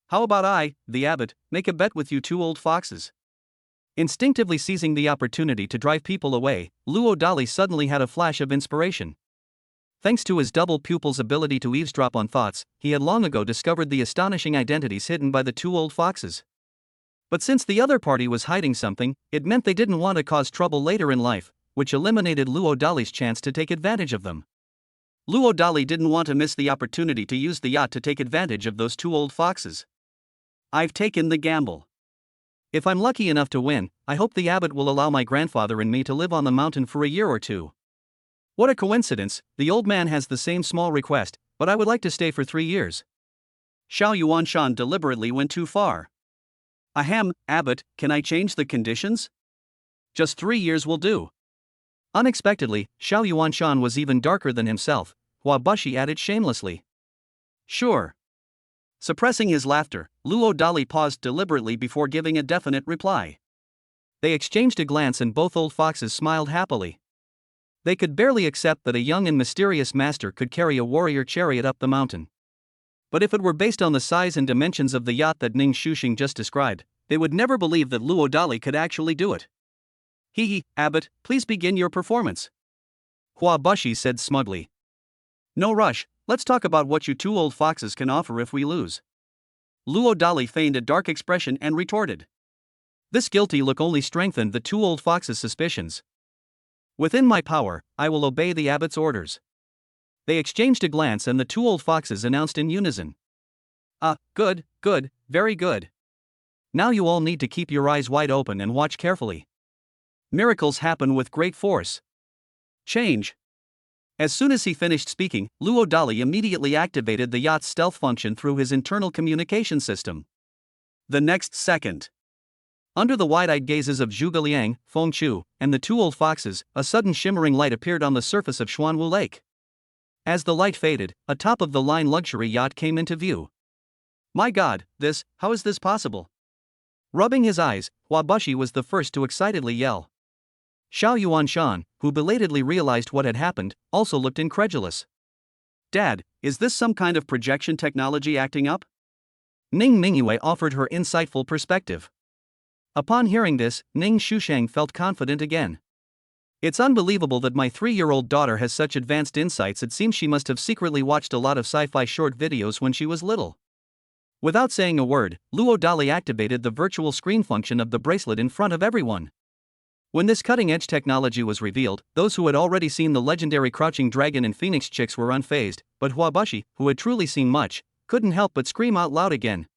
How about I, the abbot, make a bet with you two old foxes? Instinctively seizing the opportunity to drive people away, Luo Dali suddenly had a flash of inspiration. Thanks to his double pupil's ability to eavesdrop on thoughts, he had long ago discovered the astonishing identities hidden by the two old foxes. But since the other party was hiding something, it meant they didn't want to cause trouble later in life, which eliminated Luo Dali's chance to take advantage of them. Luo Dali didn't want to miss the opportunity to use the yacht to take advantage of those two old foxes. I've taken the gamble. If I'm lucky enough to win, I hope the abbot will allow my grandfather and me to live on the mountain for a year or two. What a coincidence, the old man has the same small request, but I would like to stay for 3 years. Xiao Yuanshan deliberately went too far. Ahem, abbot, can I change the conditions? Just 3 years will do. Unexpectedly, Xiao Yuanshan was even darker than himself. Hua Bushi added shamelessly. Sure. Suppressing his laughter, Luo Dali paused deliberately before giving a definite reply. They exchanged a glance and both old foxes smiled happily. They could barely accept that a young and mysterious master could carry a warrior chariot up the mountain. But if it were based on the size and dimensions of the yacht that Ning Shuxing just described, they would never believe that Luo Dali could actually do it. Hee, abbot, please begin your performance. Hua Bushi said smugly. No rush, let's talk about what you two old foxes can offer if we lose. Luo Dali feigned a dark expression and retorted. This guilty look only strengthened the two old foxes' suspicions. Within my power, I will obey the abbot's orders. They exchanged a glance and the two old foxes announced in unison. Good, very good. Now you all need to keep your eyes wide open and watch carefully. Miracles happen with great force. Change. As soon as he finished speaking, Luo Dali immediately activated the yacht's stealth function through his internal communication system. The next second, under the wide-eyed gazes of Zhuge Liang, Feng Chu, and the two old foxes, a sudden shimmering light appeared on the surface of Xuanwu Lake. As the light faded, a top-of-the-line luxury yacht came into view. My God, how is this possible? Rubbing his eyes, Hua Bushi was the first to excitedly yell. Xiao Yuanshan, who belatedly realized what had happened, also looked incredulous. Dad, is this some kind of projection technology acting up? Ning Mingyue offered her insightful perspective. Upon hearing this, Ning Shushang felt confident again. It's unbelievable that my 3-year-old daughter has such advanced insights. It seems she must have secretly watched a lot of sci-fi short videos when she was little. Without saying a word, Luo Dali activated the virtual screen function of the bracelet in front of everyone. When this cutting-edge technology was revealed, those who had already seen the legendary Crouching Dragon and Phoenix chicks were unfazed, but Hua Bushi, who had truly seen much, couldn't help but scream out loud again.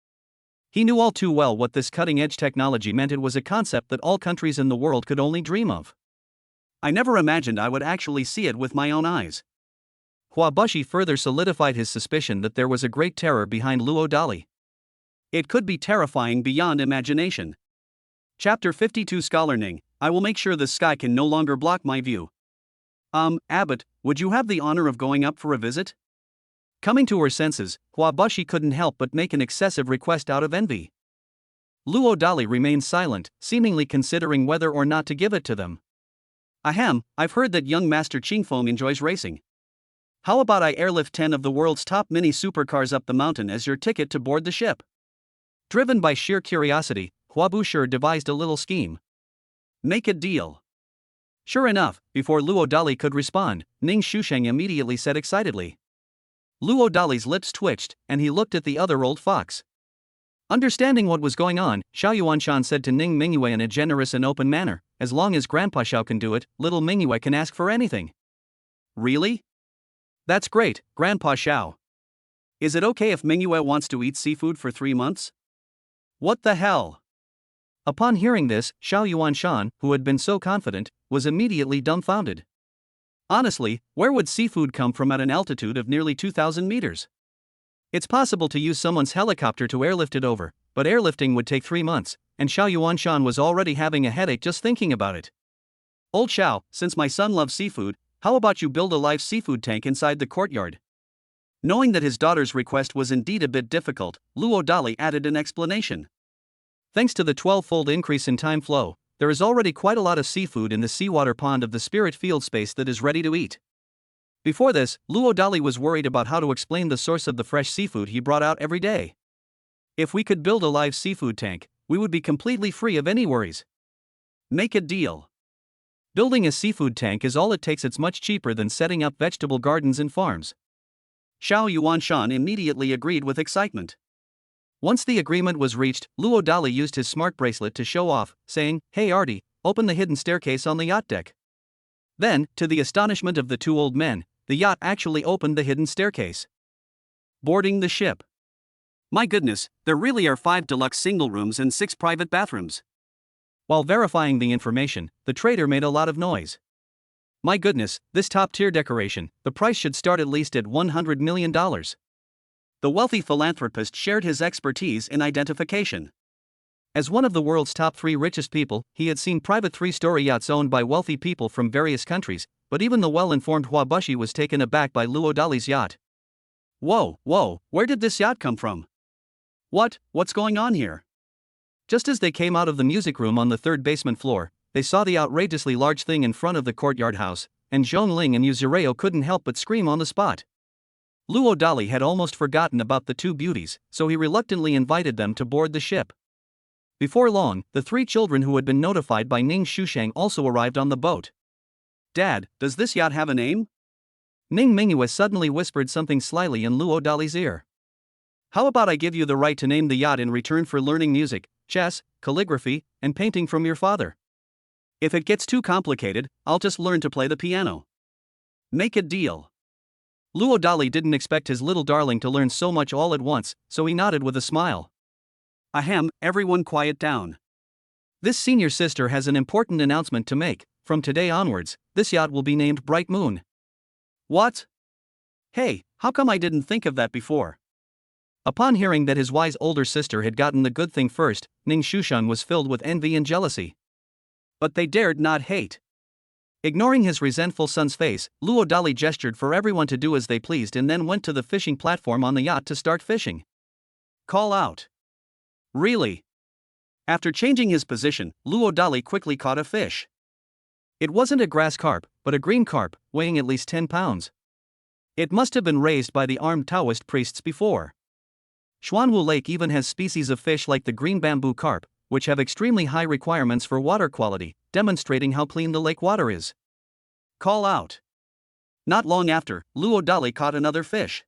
He knew all too well what this cutting-edge technology meant. It was a concept that all countries in the world could only dream of. I never imagined I would actually see it with my own eyes. Hua Bushi further solidified his suspicion that there was a great terror behind Luo Dali. It could be terrifying beyond imagination. Chapter 52 Scholar Ning, I will make sure the sky can no longer block my view. Abbot, would you have the honor of going up for a visit? Coming to her senses, Hua Bushi couldn't help but make an excessive request out of envy. Luo Dali remained silent, seemingly considering whether or not to give it to them. Ahem, I've heard that young Master Qingfeng enjoys racing. How about I airlift 10 of the world's top mini supercars up the mountain as your ticket to board the ship? Driven by sheer curiosity, Hua Bushi devised a little scheme. Make a deal. Sure enough, before Luo Dali could respond, Ning Shusheng immediately said excitedly. Luo Dali's lips twitched, and he looked at the other old fox. Understanding what was going on, Xiao Yuanshan said to Ning Mingyue in a generous and open manner, as long as Grandpa Xiao can do it, little Mingyue can ask for anything. Really? That's great, Grandpa Xiao. Is it okay if Mingyue wants to eat seafood for 3 months? What the hell? Upon hearing this, Xiao Yuanshan, who had been so confident, was immediately dumbfounded. Honestly, where would seafood come from at an altitude of nearly 2,000 meters? It's possible to use someone's helicopter to airlift it over, but airlifting would take 3 months, and Xiao Yuanshan was already having a headache just thinking about it. Old Xiao, since my son loves seafood, how about you build a live seafood tank inside the courtyard? Knowing that his daughter's request was indeed a bit difficult, Luo Dali added an explanation. Thanks to the 12-fold increase in time flow, there is already quite a lot of seafood in the seawater pond of the spirit field space that is ready to eat. Before this, Luo Dali was worried about how to explain the source of the fresh seafood he brought out every day. If we could build a live seafood tank, we would be completely free of any worries. Make a deal. Building a seafood tank is all it takes. It's much cheaper than setting up vegetable gardens and farms. Xiao Yuanshan immediately agreed with excitement. Once the agreement was reached, Luo Dali used his smart bracelet to show off, saying, "Hey Artie, open the hidden staircase on the yacht deck." Then, to the astonishment of the two old men, the yacht actually opened the hidden staircase. Boarding the ship. My goodness, there really are 5 deluxe single rooms and 6 private bathrooms. While verifying the information, the trader made a lot of noise. My goodness, this top-tier decoration, the price should start at least at $100 million. The wealthy philanthropist shared his expertise in identification. As one of the world's top 3 richest people, he had seen private 3-story yachts owned by wealthy people from various countries, but even the well-informed Huabushi was taken aback by Luo Dali's yacht. Whoa, where did this yacht come from? What's going on here? Just as they came out of the music room on the 3rd basement floor, they saw the outrageously large thing in front of the courtyard house, and Zhongling and Yuzureo couldn't help but scream on the spot. Luo Dali had almost forgotten about the 2 beauties, so he reluctantly invited them to board the ship. Before long, the 3 children who had been notified by Ning Shushang also arrived on the boat. Dad, does this yacht have a name? Ning Mingyue suddenly whispered something slyly in Luo Dali's ear. How about I give you the right to name the yacht in return for learning music, chess, calligraphy, and painting from your father? If it gets too complicated, I'll just learn to play the piano. Make a deal. Luo Dali didn't expect his little darling to learn so much all at once, so he nodded with a smile. Ahem, everyone quiet down. This senior sister has an important announcement to make. From today onwards, this yacht will be named Bright Moon. What? Hey, how come I didn't think of that before? Upon hearing that his wise older sister had gotten the good thing first, Ning Shushan was filled with envy and jealousy. But they dared not hate. Ignoring his resentful son's face, Luo Dali gestured for everyone to do as they pleased and then went to the fishing platform on the yacht to start fishing. Call out. Really? After changing his position, Luo Dali quickly caught a fish. It wasn't a grass carp, but a green carp, weighing at least 10 pounds. It must have been raised by the armed Taoist priests before. Xuanwu Lake even has species of fish like the green bamboo carp, which have extremely high requirements for water quality, demonstrating how clean the lake water is. Call out. Not long after, Luo Dali caught another fish.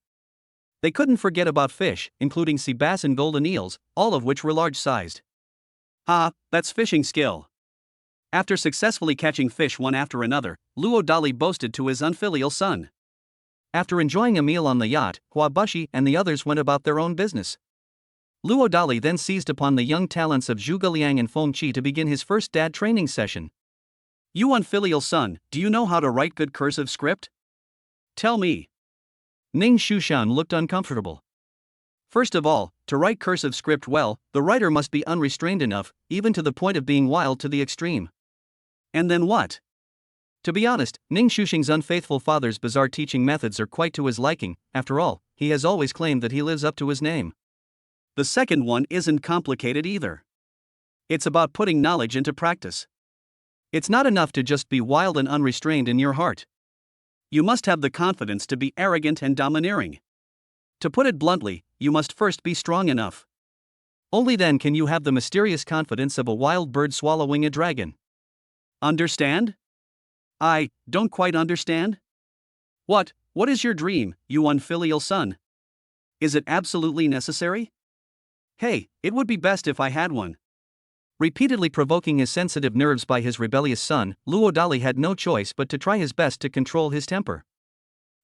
They couldn't forget about fish, including sea bass and golden eels, all of which were large-sized. That's fishing skill. After successfully catching fish one after another, Luo Dali boasted to his unfilial son. After enjoying a meal on the yacht, Huabushi and the others went about their own business. Luo Dali then seized upon the young talents of Zhuge Liang and Feng Qi to begin his first dad training session. You unfilial son, do you know how to write good cursive script? Tell me. Ning Shushan looked uncomfortable. First of all, to write cursive script well, the writer must be unrestrained enough, even to the point of being wild to the extreme. And then what? To be honest, Ning Shushing's unfaithful father's bizarre teaching methods are quite to his liking. After all, he has always claimed that he lives up to his name. The second one isn't complicated either. It's about putting knowledge into practice. It's not enough to just be wild and unrestrained in your heart. You must have the confidence to be arrogant and domineering. To put it bluntly, you must first be strong enough. Only then can you have the mysterious confidence of a wild bird swallowing a dragon. Understand? I don't quite understand. What is your dream, you unfilial son? Is it absolutely necessary? Hey, it would be best if I had one. Repeatedly provoking his sensitive nerves by his rebellious son, Luo Dali had no choice but to try his best to control his temper.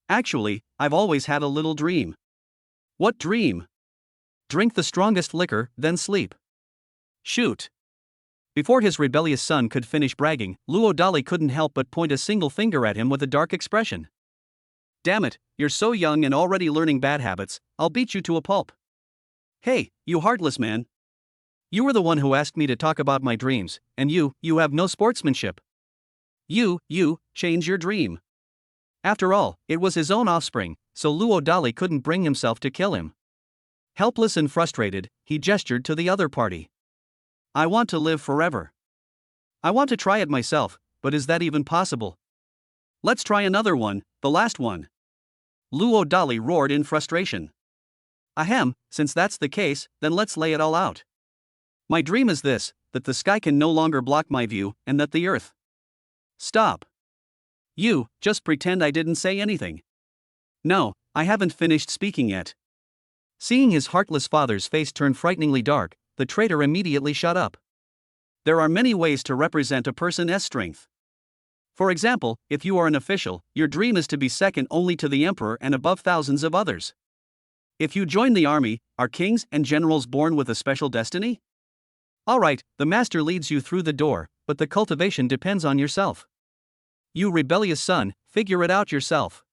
Actually, I've always had a little dream. What dream? Drink the strongest liquor, then sleep. Shoot. Before his rebellious son could finish bragging, Luo Dali couldn't help but point a single finger at him with a dark expression. Damn it, you're so young and already learning bad habits, I'll beat you to a pulp. Hey, you heartless man. You were the one who asked me to talk about my dreams, and you have no sportsmanship. You, change your dream. After all, it was his own offspring, so Luo Dali couldn't bring himself to kill him. Helpless and frustrated, he gestured to the other party. I want to live forever. I want to try it myself, but is that even possible? Let's try another one, the last one. Luo Dali roared in frustration. Ahem, since that's the case, then let's lay it all out. My dream is this, that the sky can no longer block my view, and that the earth. Stop. You, just pretend I didn't say anything. No, I haven't finished speaking yet. Seeing his heartless father's face turn frighteningly dark, the traitor immediately shut up. There are many ways to represent a person's strength. For example, if you are an official, your dream is to be second only to the emperor and above thousands of others. If you join the army, are kings and generals born with a special destiny? Alright, the master leads you through the door, but the cultivation depends on yourself. You rebellious son, figure it out yourself.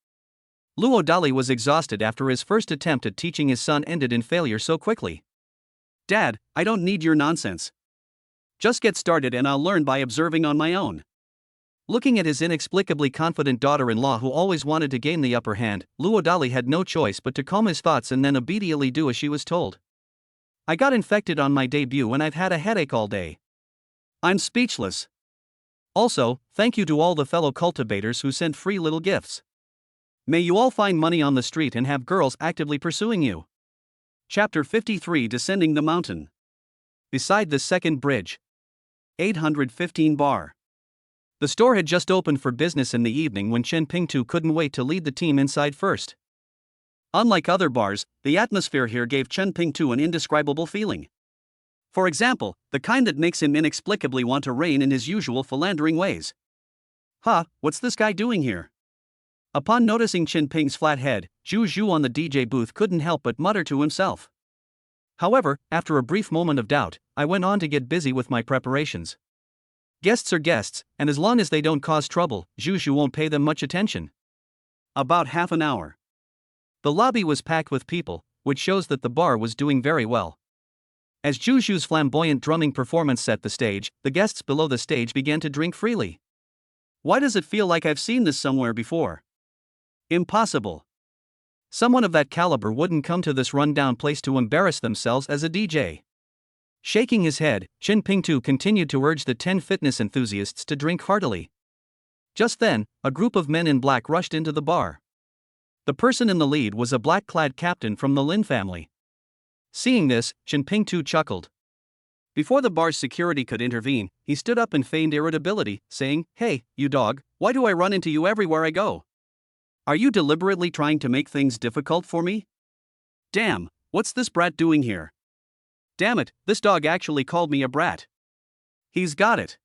Luo Dali was exhausted after his first attempt at teaching his son ended in failure so quickly. Dad, I don't need your nonsense. Just get started and I'll learn by observing on my own. Looking at his inexplicably confident daughter-in-law who always wanted to gain the upper hand, Luo Dali had no choice but to calm his thoughts and then obediently do as she was told. I got infected on my debut and I've had a headache all day. I'm speechless. Also, thank you to all the fellow cultivators who sent free little gifts. May you all find money on the street and have girls actively pursuing you. Chapter 53 Descending the Mountain. Beside the second bridge. 815 bar. The store had just opened for business in the evening when Chen Pingtu couldn't wait to lead the team inside first. Unlike other bars, the atmosphere here gave Chen Pingtu an indescribable feeling. For example, the kind that makes him inexplicably want to rein in his usual philandering ways. Huh, what's this guy doing here? Upon noticing Chen Ping's flat head, Zhu Zhu on the DJ booth couldn't help but mutter to himself. However, after a brief moment of doubt, I went on to get busy with my preparations. Guests are guests, and as long as they don't cause trouble, Zhu Zhu won't pay them much attention. About half an hour. The lobby was packed with people, which shows that the bar was doing very well. As Zhu Zhu's flamboyant drumming performance set the stage, the guests below the stage began to drink freely. Why does it feel like I've seen this somewhere before? Impossible. Someone of that caliber wouldn't come to this run-down place to embarrass themselves as a DJ. Shaking his head, Chen Pingtu continued to urge the 10 fitness enthusiasts to drink heartily. Just then, a group of men in black rushed into the bar. The person in the lead was a black-clad captain from the Lin family. Seeing this, Chen Pingtu chuckled. Before the bar's security could intervene, he stood up and feigned irritability, saying, "Hey, you dog, why do I run into you everywhere I go? Are you deliberately trying to make things difficult for me? Damn, what's this brat doing here? Damn it, this dog actually called me a brat. He's got it.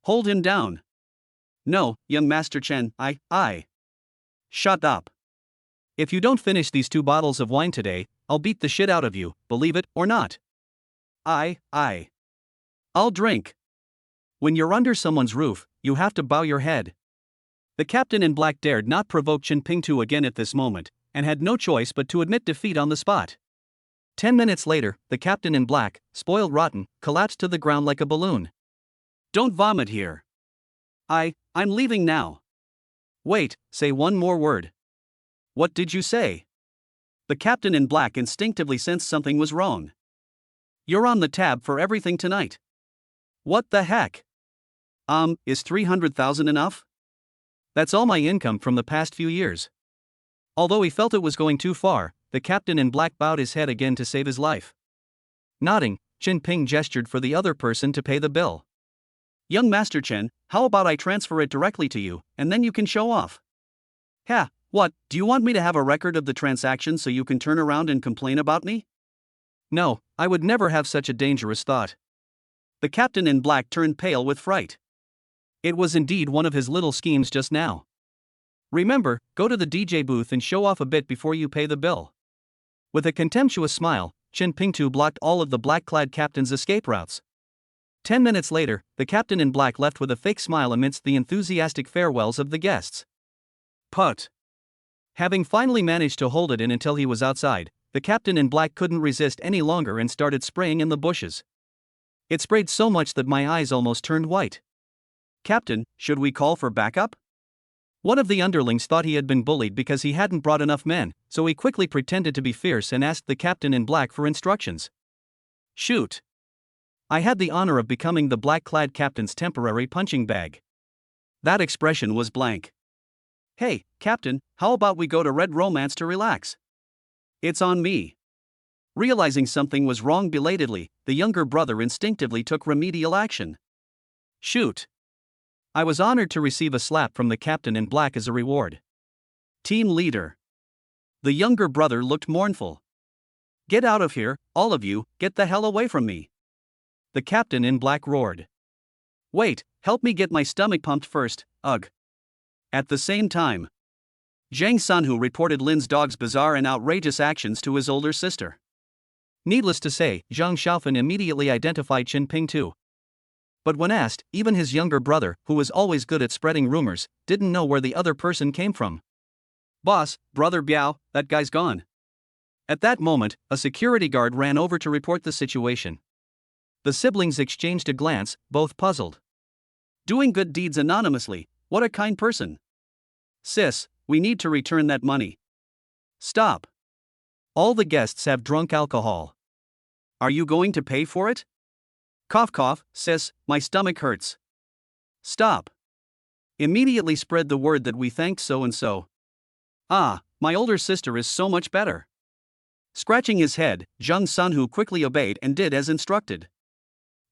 Hold him down. No, young Master Chen, I. Shut up. If you don't finish these 2 bottles of wine today, I'll beat the shit out of you, believe it or not. I'll drink. When you're under someone's roof, you have to bow your head." The captain in black dared not provoke Chen Pingtu again at this moment, and had no choice but to admit defeat on the spot. 10 minutes later, the captain in black, spoiled rotten, collapsed to the ground like a balloon. Don't vomit here. I'm leaving now. Wait, say one more word. What did you say? The captain in black instinctively sensed something was wrong. You're on the tab for everything tonight. What the heck? Is 300,000 enough? That's all my income from the past few years. Although he felt it was going too far, the captain in black bowed his head again to save his life. Nodding, Chen Ping gestured for the other person to pay the bill. Young Master Chen, how about I transfer it directly to you, and then you can show off? Ha, what, do you want me to have a record of the transaction so you can turn around and complain about me? No, I would never have such a dangerous thought. The captain in black turned pale with fright. It was indeed one of his little schemes just now. Remember, go to the DJ booth and show off a bit before you pay the bill. With a contemptuous smile, Chen Pingtu blocked all of the black-clad captain's escape routes. 10 minutes later, the captain in black left with a fake smile amidst the enthusiastic farewells of the guests. Put. Having finally managed to hold it in until he was outside, the captain in black couldn't resist any longer and started spraying in the bushes. It sprayed so much that my eyes almost turned white. Captain, should we call for backup? One of the underlings thought he had been bullied because he hadn't brought enough men, so he quickly pretended to be fierce and asked the captain in black for instructions. Shoot. I had the honor of becoming the black-clad captain's temporary punching bag. That expression was blank. Hey, Captain, how about we go to Red Romance to relax? It's on me. Realizing something was wrong belatedly, the younger brother instinctively took remedial action. Shoot. I was honored to receive a slap from the captain in black as a reward. Team leader. The younger brother looked mournful. Get out of here, all of you, get the hell away from me. The captain in black roared. Wait, help me get my stomach pumped first, ugh. At the same time. Zhang Sanhu reported Lin's dog's bizarre and outrageous actions to his older sister. Needless to say, Zhang Xiaofan immediately identified Qin Ping too. But when asked, even his younger brother, who was always good at spreading rumors, didn't know where the other person came from. "Boss, brother Biao, that guy's gone." At that moment, a security guard ran over to report the situation. The siblings exchanged a glance, both puzzled. "Doing good deeds anonymously, what a kind person." "Sis, we need to return that money." "Stop. All the guests have drunk alcohol. Are you going to pay for it?" "Cough cough, sis, my stomach hurts." "Stop. Immediately spread the word that we thanked so and so." "Ah, my older sister is so much better." Scratching his head, Zhang Sanhu quickly obeyed and did as instructed.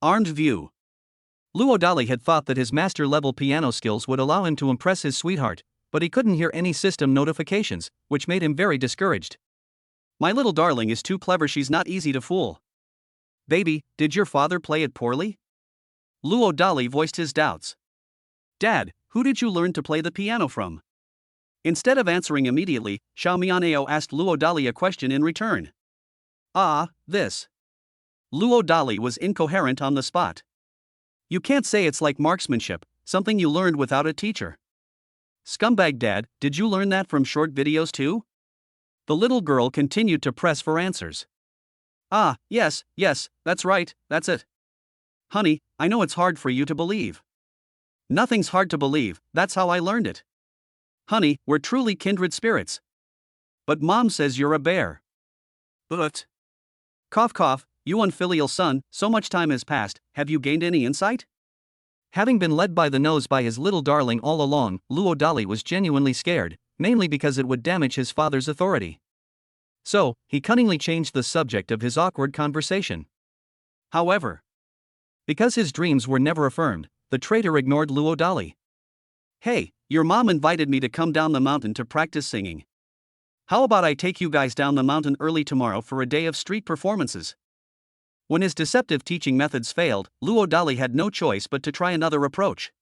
Armed view. Luo Dali had thought that his master-level piano skills would allow him to impress his sweetheart, but he couldn't hear any system notifications, which made him very discouraged. "My little darling is too clever, she's not easy to fool." "Baby, did your father play it poorly?" Luo Dali voiced his doubts. "Dad, who did you learn to play the piano from?" Instead of answering immediately, Xiao Mianao asked Luo Dali a question in return. This. Luo Dali was incoherent on the spot. "You can't say it's like marksmanship, something you learned without a teacher." "Scumbag dad, did you learn that from short videos too?" The little girl continued to press for answers. Yes, that's right, that's it." "Honey, I know it's hard for you to believe." "Nothing's hard to believe, that's how I learned it." "Honey, we're truly kindred spirits." "But mom says you're a bear." "But." "Cough cough, you unfilial son, so much time has passed, have you gained any insight?" Having been led by the nose by his little darling all along, Luo Dali was genuinely scared, mainly because it would damage his father's authority. So, he cunningly changed the subject of his awkward conversation. However, because his dreams were never affirmed, the traitor ignored Luo Dali. "Hey, your mom invited me to come down the mountain to practice singing. How about I take you guys down the mountain early tomorrow for a day of street performances?" When his deceptive teaching methods failed, Luo Dali had no choice but to try another approach.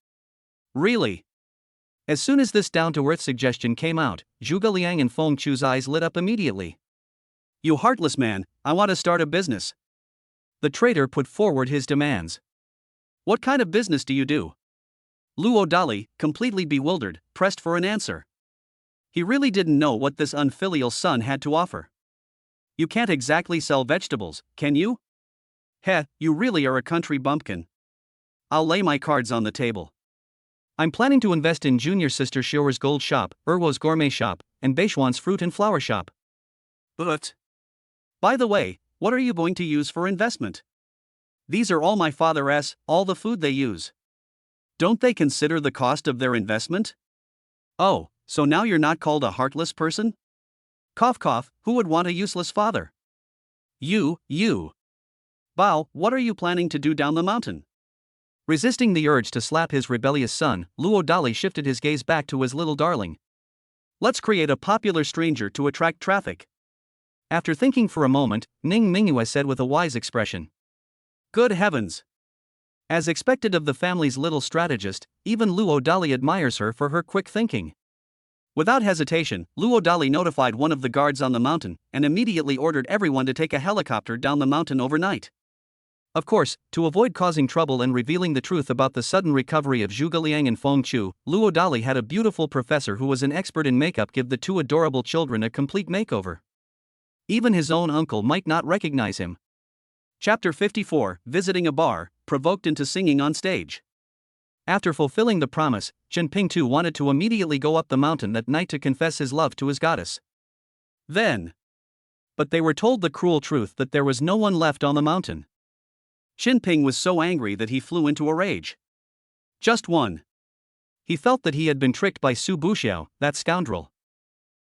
"Really?" As soon as this down-to-earth suggestion came out, Zhuge Liang and Feng Chu's eyes lit up immediately. "You heartless man, I want to start a business." The traitor put forward his demands. "What kind of business do you do?" Luo Dali, completely bewildered, pressed for an answer. He really didn't know what this unfilial son had to offer. "You can't exactly sell vegetables, can you?" "Heh, you really are a country bumpkin." "I'll lay my cards on the table. I'm planning to invest in junior sister Xiao's gold shop, Erwo's gourmet shop, and Beishuan's fruit and flower shop." "But. By the way, what are you going to use for investment?" "These are all my father's, all the food they use." "Don't they consider the cost of their investment?" "Oh, so now you're not called a heartless person?" "Cough cough, who would want a useless father?" You. "Bao, what are you planning to do down the mountain?" Resisting the urge to slap his rebellious son, Luo Dali shifted his gaze back to his little darling. "Let's create a popular stranger to attract traffic." After thinking for a moment, Ning Mingyue said with a wise expression. "Good heavens!" As expected of the family's little strategist, even Luo Dali admires her for her quick thinking. Without hesitation, Luo Dali notified one of the guards on the mountain and immediately ordered everyone to take a helicopter down the mountain overnight. Of course, to avoid causing trouble and revealing the truth about the sudden recovery of Zhuge Liang and Feng Chu, Luo Dali had a beautiful professor who was an expert in makeup give the two adorable children a complete makeover. Even his own uncle might not recognize him. Chapter 54, Visiting a Bar, Provoked into Singing on Stage. After fulfilling the promise, Qin Ping too wanted to immediately go up the mountain that night to confess his love to his goddess. But they were told the cruel truth that there was no one left on the mountain. Qin Ping was so angry that he flew into a rage. Just one. He felt that he had been tricked by Su Buxiao, that scoundrel.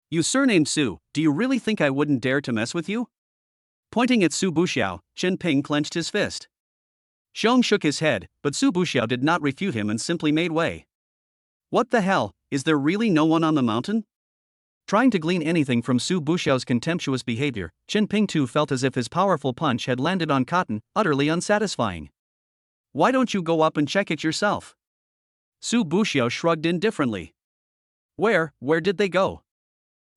"You surnamed Su, do you really think I wouldn't dare to mess with you?" Pointing at Su Buxiao, Qin Ping clenched his fist. Xiong shook his head, but Su Buxiao did not refute him and simply made way. "What the hell, is there really no one on the mountain?" Trying to glean anything from Su Buxiao's contemptuous behavior, Qin Ping too felt as if his powerful punch had landed on cotton, utterly unsatisfying. "Why don't you go up and check it yourself?" Su Buxiao shrugged indifferently. Where did they go?"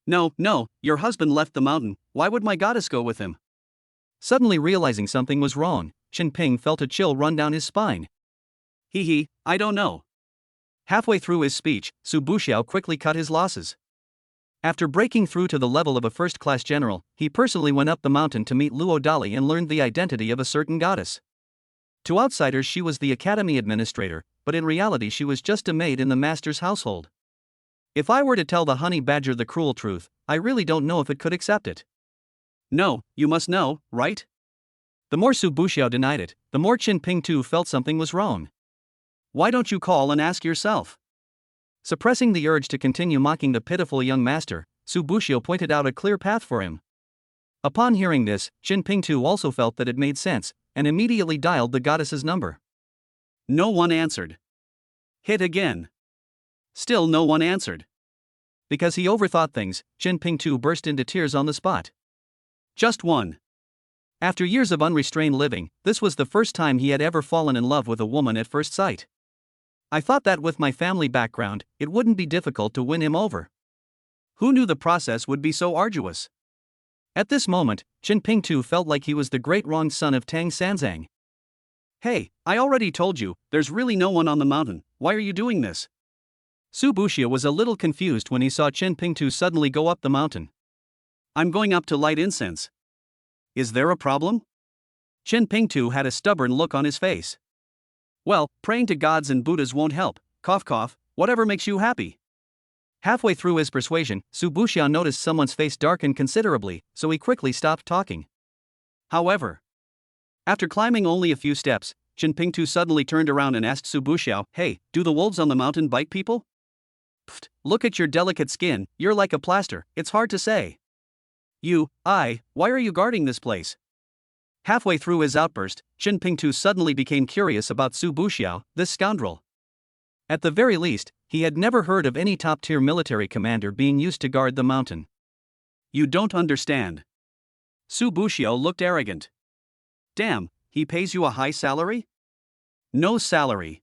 No, no, your husband left the mountain, why would my goddess go with him? Suddenly realizing something was wrong, Chen Ping felt a chill run down his spine. I don't know. Halfway through his speech, Su Buxiao quickly cut his losses. After breaking through to the level of a first-class general, he personally went up the mountain to meet Luo Dali and learned the identity of a certain goddess. To outsiders she was the academy administrator, but in reality she was just a maid in the master's household. If I were to tell the honey badger the cruel truth, I really don't know if it could accept it. No, you must know, right? The more Su Buxiao denied it, the more Chen Ping too felt something was wrong. Why don't you call and ask yourself? Suppressing the urge to continue mocking the pitiful young master, Su Buxiao pointed out a clear path for him. Upon hearing this, Chen Ping too also felt that it made sense, and immediately dialed the goddess's number. No one answered. Hit again. Still no one answered. Because he overthought things, Chen Ping too burst into tears on the spot. Just one. After years of unrestrained living, this was the first time he had ever fallen in love with a woman at first sight. I thought that with my family background, it wouldn't be difficult to win him over. Who knew the process would be so arduous? At this moment, Chen Ping too felt like he was the great wronged son of Tang Sanzang. Hey, I already told you, there's really no one on the mountain, why are you doing this? Su Buxiao was a little confused when he saw Chen Ping too suddenly go up the mountain. I'm going up to light incense. Is there a problem? Chen Ping too had a stubborn look on his face. Well, praying to gods and Buddhas won't help, cough cough, whatever makes you happy. Halfway through his persuasion, Su Buxiao noticed someone's face darken considerably, so he quickly stopped talking. However, after climbing only a few steps, Chen Ping too suddenly turned around and asked Su Buxiao, hey, do the wolves on the mountain bite people? Pfft, look at your delicate skin, you're like a plaster, it's hard to say. Why are you guarding this place? Halfway through his outburst, Chen Ping too suddenly became curious about Su Buxiao, this scoundrel. At the very least, he had never heard of any top-tier military commander being used to guard the mountain. You don't understand. Su Buxiao looked arrogant. Damn, he pays you a high salary? No salary.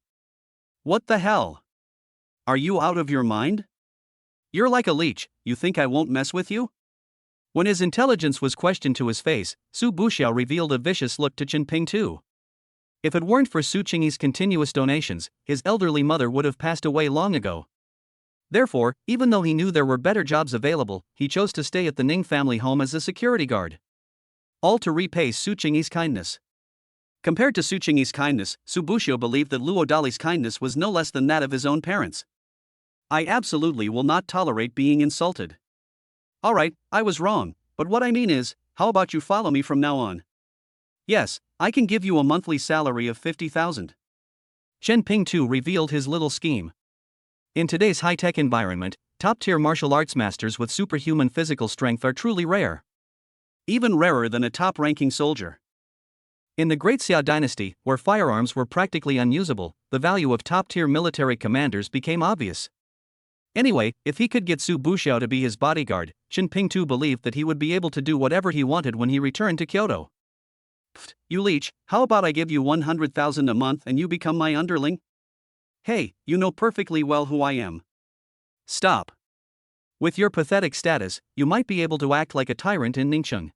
What the hell? Are you out of your mind? You're like a leech, you think I won't mess with you? When his intelligence was questioned to his face, Su Buxiao revealed a vicious look to Chen Ping too. If it weren't for Su Qingyi's continuous donations, his elderly mother would have passed away long ago. Therefore, even though he knew there were better jobs available, he chose to stay at the Ning family home as a security guard. All to repay Su Qingyi's kindness. Compared to Su Qingyi's kindness, Su Buxiao believed that Luo Dali's kindness was no less than that of his own parents. I absolutely will not tolerate being insulted. Alright, I was wrong, but what I mean is, how about you follow me from now on? Yes, I can give you a monthly salary of 50,000. Chen Ping too revealed his little scheme. In today's high-tech environment, top-tier martial arts masters with superhuman physical strength are truly rare. Even rarer than a top-ranking soldier. In the Great Xia dynasty, where firearms were practically unusable, the value of top-tier military commanders became obvious. Anyway, if he could get Su Buxiao to be his bodyguard, Chen Ping too believed that he would be able to do whatever he wanted when he returned to Kyoto. Pfft, you leech, how about I give you 100,000 a month and you become my underling? Hey, you know perfectly well who I am. Stop. With your pathetic status, you might be able to act like a tyrant in Ningcheng.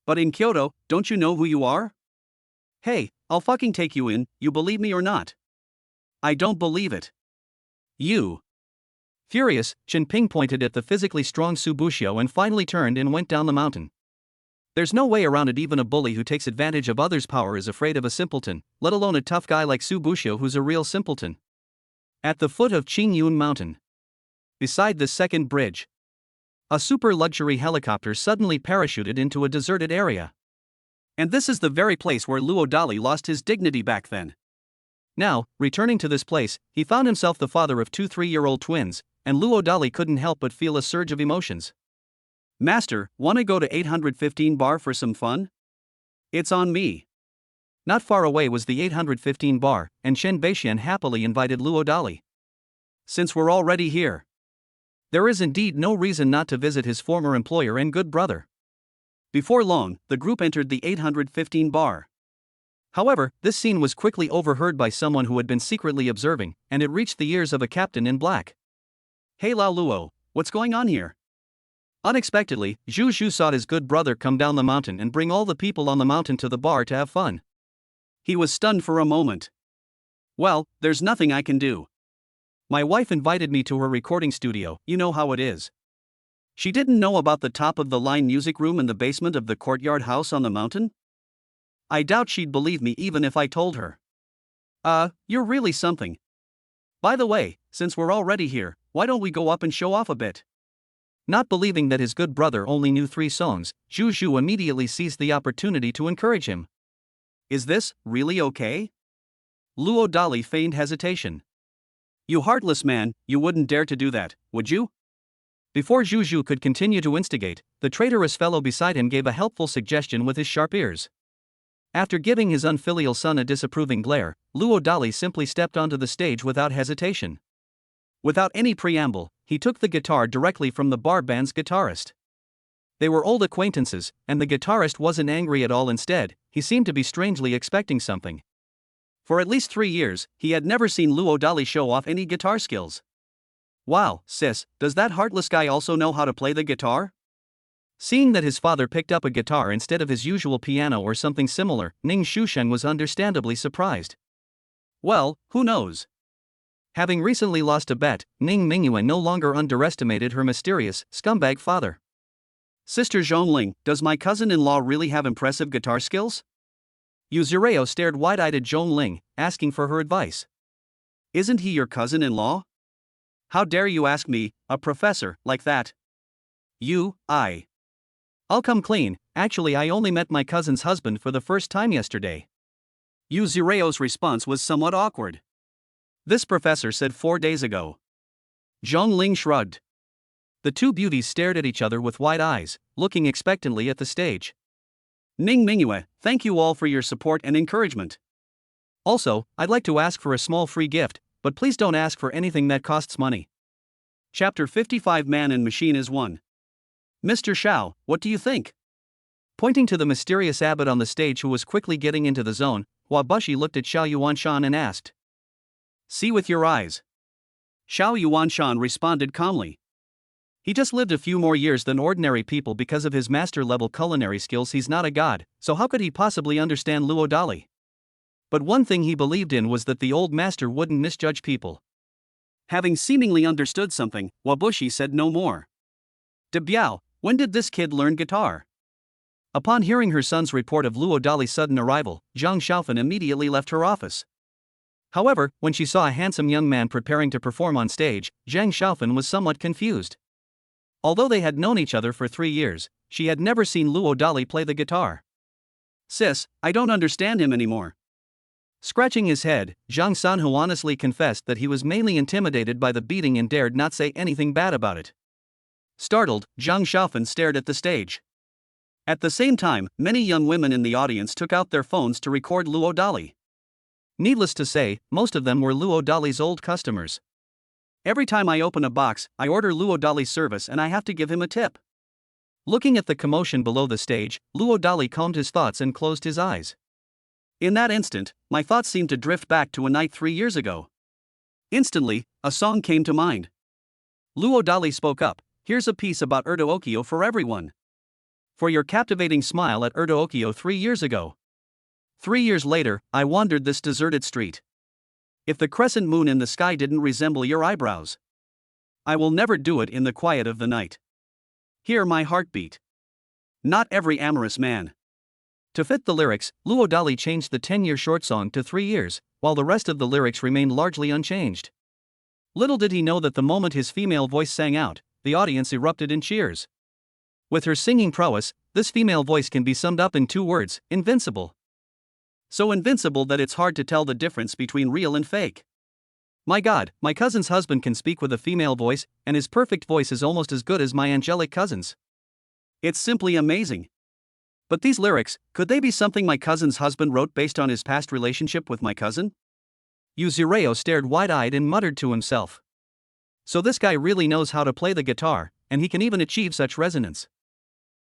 But in Kyoto, don't you know who you are? Hey, I'll fucking take you in, you believe me or not? I don't believe it. You. Furious, Chen Ping pointed at the physically strong Su Buxiao and finally turned and went down the mountain. There's no way around it. Even a bully who takes advantage of others' power is afraid of a simpleton, let alone a tough guy like Su Buxiao who's a real simpleton. At the foot of Qingyun Mountain, beside the second bridge, a super luxury helicopter suddenly parachuted into a deserted area. And this is the very place where Luo Dali lost his dignity back then. Now, returning to this place, he found himself the father of two 3-year-old twins, and Luo Dali couldn't help but feel a surge of emotions. Master, wanna go to 815 bar for some fun? It's on me. Not far away was the 815 bar, and Shen Beixian happily invited Luo Dali. Since we're already here, there is indeed no reason not to visit his former employer and good brother. Before long, the group entered the 815 bar. However, this scene was quickly overheard by someone who had been secretly observing, and it reached the ears of a captain in black. Hey Lao Luo, what's going on here? Unexpectedly, Zhu Zhu saw his good brother come down the mountain and bring all the people on the mountain to the bar to have fun. He was stunned for a moment. Well, there's nothing I can do. My wife invited me to her recording studio, you know how it is. She didn't know about the top-of-the-line music room in the basement of the courtyard house on the mountain? I doubt she'd believe me even if I told her. You're really something. By the way, since we're already here, why don't we go up and show off a bit? Not believing that his good brother only knew 3 songs, Zhu Zhu immediately seized the opportunity to encourage him. Is this really okay? Luo Dali feigned hesitation. You heartless man, you wouldn't dare to do that, would you? Before Zhu Zhu could continue to instigate, the traitorous fellow beside him gave a helpful suggestion with his sharp ears. After giving his unfilial son a disapproving glare, Luo Dali simply stepped onto the stage without hesitation. Without any preamble, he took the guitar directly from the bar band's guitarist. They were old acquaintances, and the guitarist wasn't angry at all. Instead, he seemed to be strangely expecting something. For at least 3 years, he had never seen Luo Dali show off any guitar skills. Wow, sis, does that heartless guy also know how to play the guitar? Seeing that his father picked up a guitar instead of his usual piano or something similar, Ning Xusheng was understandably surprised. Well, who knows? Having recently lost a bet, Ning Mingyuan no longer underestimated her mysterious, scumbag father. Sister Zhongling, does my cousin-in-law really have impressive guitar skills? Yu Zhirao stared wide-eyed at Zhongling, asking for her advice. Isn't he your cousin-in-law? How dare you ask me, a professor, like that? I'll come clean, actually I only met my cousin's husband for the first time yesterday. Yu Zhirao's response was somewhat awkward. This professor said 4 days ago. Zhongling shrugged. The two beauties stared at each other with wide eyes, looking expectantly at the stage. Ning Mingyue, thank you all for your support and encouragement. Also, I'd like to ask for a small free gift, but please don't ask for anything that costs money. Chapter 55 Man and Machine is One. Mr. Shao, what do you think? Pointing to the mysterious abbot on the stage who was quickly getting into the zone, Hua Bushi looked at Xiao Yuanshan and asked. See with your eyes. Xiao Yuanshan responded calmly. He just lived a few more years than ordinary people because of his master-level culinary skills. He's not a god, so how could he possibly understand Luo Dali? But one thing he believed in was that the old master wouldn't misjudge people. Having seemingly understood something, Wabushi said no more. De Biao, when did this kid learn guitar? Upon hearing her son's report of Luo Dali's sudden arrival, Zhang Xiaofan immediately left her office. However, when she saw a handsome young man preparing to perform on stage, Zhang Xiaofan was somewhat confused. Although they had known each other for 3 years, she had never seen Luo Dali play the guitar. Sis, I don't understand him anymore. Scratching his head, Zhang Sanhu honestly confessed that he was mainly intimidated by the beating and dared not say anything bad about it. Startled, Zhang Xiaofan stared at the stage. At the same time, many young women in the audience took out their phones to record Luo Dali. Needless to say, most of them were Luo Dali's old customers. Every time I open a box, I order Luo Dali's service and I have to give him a tip. Looking at the commotion below the stage, Luo Dali calmed his thoughts and closed his eyes. In that instant, my thoughts seemed to drift back to a night 3 years ago. Instantly, a song came to mind. Luo Dali spoke up. Here's a piece about Okio for everyone. For your captivating smile at Okio 3 years ago. 3 years later, I wandered this deserted street. If the crescent moon in the sky didn't resemble your eyebrows, I will never do it in the quiet of the night. Hear my heartbeat. Not every amorous man. To fit the lyrics, Luo Dali changed the 10-year short song to 3 years, while the rest of the lyrics remained largely unchanged. Little did he know that the moment his female voice sang out, the audience erupted in cheers. With her singing prowess, this female voice can be summed up in 2 words, invincible. So invincible that it's hard to tell the difference between real and fake. My God, my cousin's husband can speak with a female voice, and his perfect voice is almost as good as my angelic cousin's. It's simply amazing. But these lyrics, could they be something my cousin's husband wrote based on his past relationship with my cousin? Yu Zhirao stared wide-eyed and muttered to himself. So this guy really knows how to play the guitar, and he can even achieve such resonance.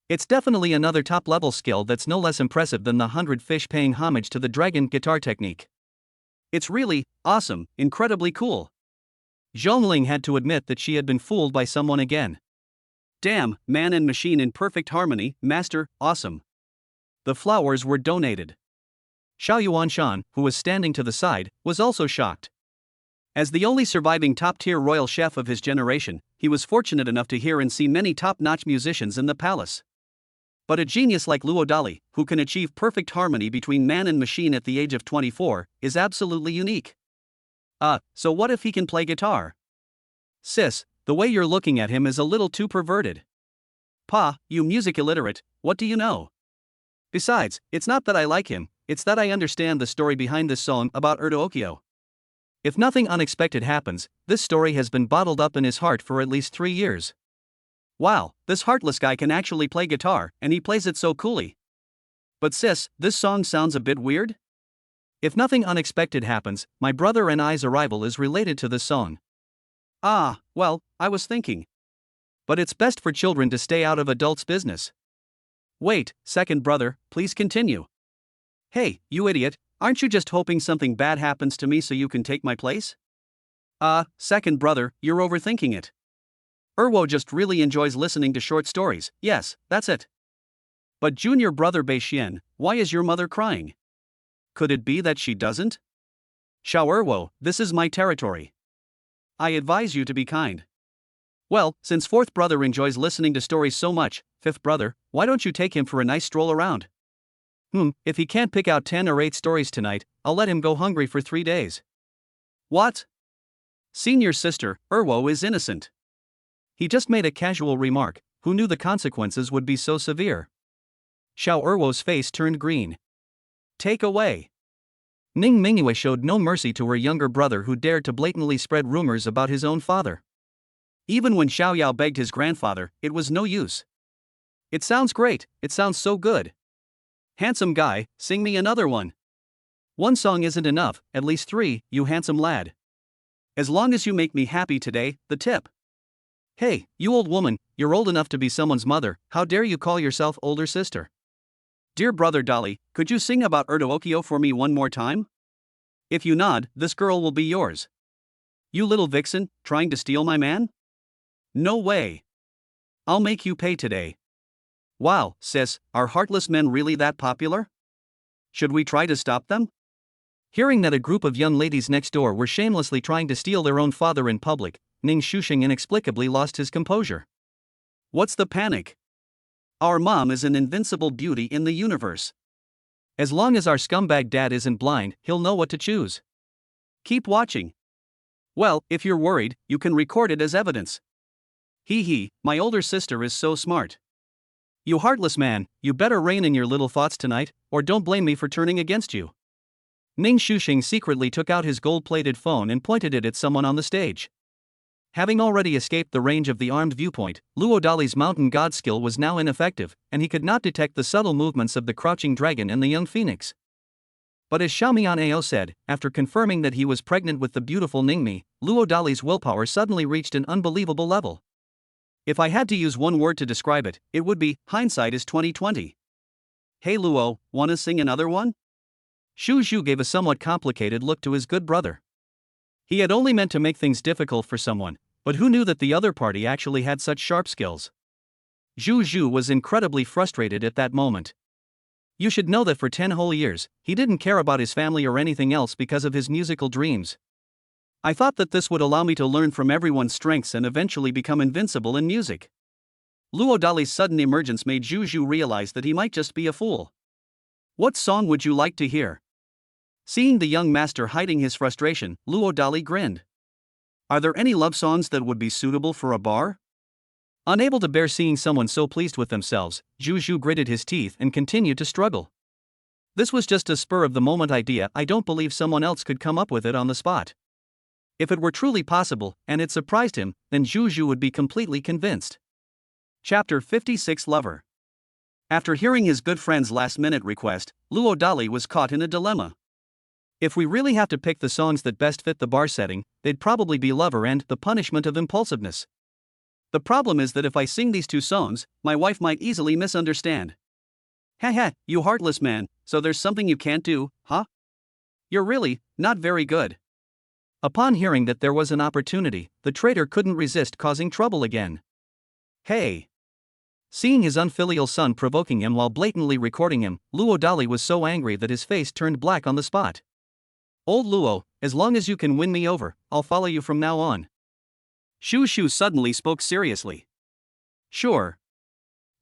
It's definitely another top-level skill that's no less impressive than the 100 fish paying homage to the dragon guitar technique. It's really awesome, incredibly cool. Zhongling had to admit that she had been fooled by someone again. Damn, man and machine in perfect harmony, master, awesome. The flowers were donated. Xiao Yuanshan, who was standing to the side, was also shocked. As the only surviving top-tier royal chef of his generation, he was fortunate enough to hear and see many top-notch musicians in the palace. But a genius like Luo Dali, who can achieve perfect harmony between man and machine at the age of 24, is absolutely unique. So what if he can play guitar? Sis, the way you're looking at him is a little too perverted. Pa, you music illiterate, what do you know? Besides, it's not that I like him, it's that I understand the story behind this song about Okio. If nothing unexpected happens, this story has been bottled up in his heart for at least 3 years. Wow, this heartless guy can actually play guitar, and he plays it so coolly. But sis, this song sounds a bit weird? If nothing unexpected happens, my brother and I's arrival is related to this song. Well, I was thinking. But it's best for children to stay out of adults' business. Wait, second brother, please continue. Hey, you idiot, aren't you just hoping something bad happens to me so you can take my place? Second brother, you're overthinking it. Erwo just really enjoys listening to short stories, yes, that's it. But junior brother Beixian, why is your mother crying? Could it be that she doesn't? Xiao Erwo, this is my territory. I advise you to be kind. Well, since fourth brother enjoys listening to stories so much, fifth brother, why don't you take him for a nice stroll around? If he can't pick out 10 or 8 stories tonight, I'll let him go hungry for 3 days. What? Senior sister, Erwo is innocent. He just made a casual remark, who knew the consequences would be so severe? Xiao Erwo's face turned green. Take away. Ning Mingyue showed no mercy to her younger brother who dared to blatantly spread rumors about his own father. Even when Xiao Yao begged his grandfather, it was no use. It sounds great, it sounds so good. Handsome guy, sing me another one. One song isn't enough, at least 3, you handsome lad. As long as you make me happy today, the tip. Hey, you old woman, you're old enough to be someone's mother, how dare you call yourself older sister? Dear brother Dolly, could you sing about Okio for me one more time? If you nod, this girl will be yours. You little vixen, trying to steal my man? No way. I'll make you pay today. Wow, sis, are heartless men really that popular? Should we try to stop them? Hearing that a group of young ladies next door were shamelessly trying to steal their own father in public, Ning Shusheng inexplicably lost his composure. What's the panic? Our mom is an invincible beauty in the universe. As long as our scumbag dad isn't blind, he'll know what to choose. Keep watching. Well, if you're worried, you can record it as evidence. Hee, my older sister is so smart. You heartless man, you better rein in your little thoughts tonight, or don't blame me for turning against you. Ning Shusheng secretly took out his gold-plated phone and pointed it at someone on the stage. Having already escaped the range of the armed viewpoint, Luo Dali's mountain god skill was now ineffective, and he could not detect the subtle movements of the crouching dragon and the young phoenix. But as Xiaomian Ao said, after confirming that he was pregnant with the beautiful Ningmi, Luo Dali's willpower suddenly reached an unbelievable level. If I had to use one word to describe it, it would be, hindsight is 20/20. Hey Luo, wanna sing another one? Shu Zhu gave a somewhat complicated look to his good brother. He had only meant to make things difficult for someone, but who knew that the other party actually had such sharp skills? Zhu Zhu was incredibly frustrated at that moment. You should know that for 10 whole years, he didn't care about his family or anything else because of his musical dreams. I thought that this would allow me to learn from everyone's strengths and eventually become invincible in music. Luo Dali's sudden emergence made Zhu Zhu realize that he might just be a fool. What song would you like to hear? Seeing the young master hiding his frustration, Luo Dali grinned. Are there any love songs that would be suitable for a bar? Unable to bear seeing someone so pleased with themselves, Zhu Zhu gritted his teeth and continued to struggle. This was just a spur-of-the-moment idea. I don't believe someone else could come up with it on the spot. If it were truly possible, and it surprised him, then Zhu Zhu would be completely convinced. Chapter 56 Lover. After hearing his good friend's last-minute request, Luo Dali was caught in a dilemma. If we really have to pick the songs that best fit the bar setting, they'd probably be Lover and The Punishment of Impulsiveness. The problem is that if I sing these 2 songs, my wife might easily misunderstand. Haha, you heartless man, so there's something you can't do, huh? You're really not very good. Upon hearing that there was an opportunity, the traitor couldn't resist causing trouble again. Hey! Seeing his unfilial son provoking him while blatantly recording him, Luo Dali was so angry that his face turned black on the spot. Old Luo, as long as you can win me over, I'll follow you from now on. Shu Shu suddenly spoke seriously. Sure.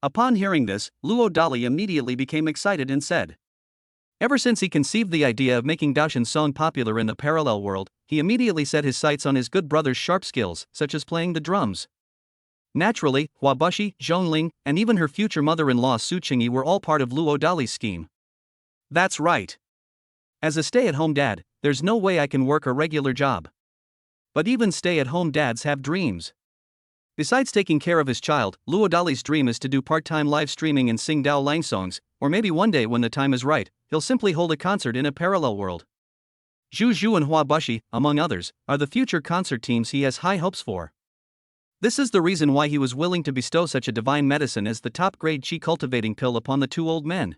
Upon hearing this, Luo Dali immediately became excited and said. Ever since he conceived the idea of making Daoshan song popular in the parallel world, he immediately set his sights on his good brother's sharp skills, such as playing the drums. Naturally, Huabushi, Zhongling, and even her future mother-in-law Su Qingyi were all part of Luo Dali's scheme. That's right. As a stay-at-home dad, there's no way I can work a regular job. But even stay-at-home dads have dreams. Besides taking care of his child, Luo Dali's dream is to do part-time live streaming and sing Dao Lang songs, or maybe one day when the time is right, he'll simply hold a concert in a parallel world. Zhu Zhu and Huabushi, among others, are the future concert teams he has high hopes for. This is the reason why he was willing to bestow such a divine medicine as the top-grade qi-cultivating pill upon the two old men.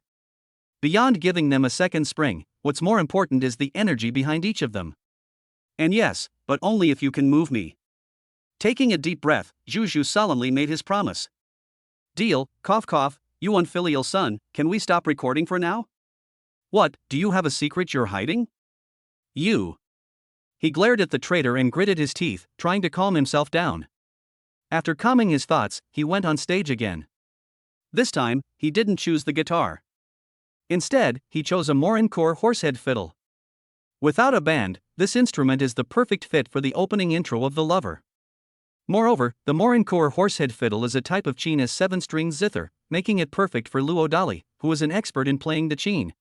Beyond giving them a second spring, what's more important is the energy behind each of them. And yes, but only if you can move me. Taking a deep breath, Zhu Zhu solemnly made his promise. Deal, cough cough, you unfilial son, can we stop recording for now? What, do you have a secret you're hiding? You. He glared at the traitor and gritted his teeth, trying to calm himself down. After calming his thoughts, he went on stage again. This time, he didn't choose the guitar. Instead, he chose a Morin-core horsehead fiddle. Without a band, this instrument is the perfect fit for the opening intro of The Lover. Moreover, the Morin-core horsehead fiddle is a type of Qin's 7-string zither, making it perfect for Luo Dali, who is an expert in playing the Qin.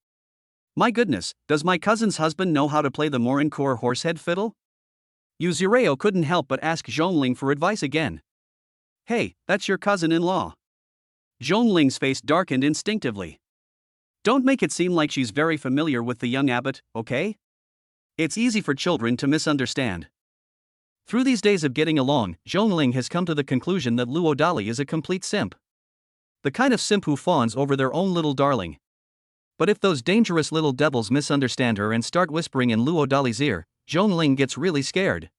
My goodness, does my cousin's husband know how to play the Morin-core horsehead fiddle? Yuzureo couldn't help but ask Zhongling for advice again. Hey, that's your cousin-in-law. Zhongling's face darkened instinctively. Don't make it seem like she's very familiar with the young abbot, okay? It's easy for children to misunderstand. Through these days of getting along, Zhongling has come to the conclusion that Luo Dali is a complete simp. The kind of simp who fawns over their own little darling. But if those dangerous little devils misunderstand her and start whispering in Luo Dali's ear, Zhongling gets really scared.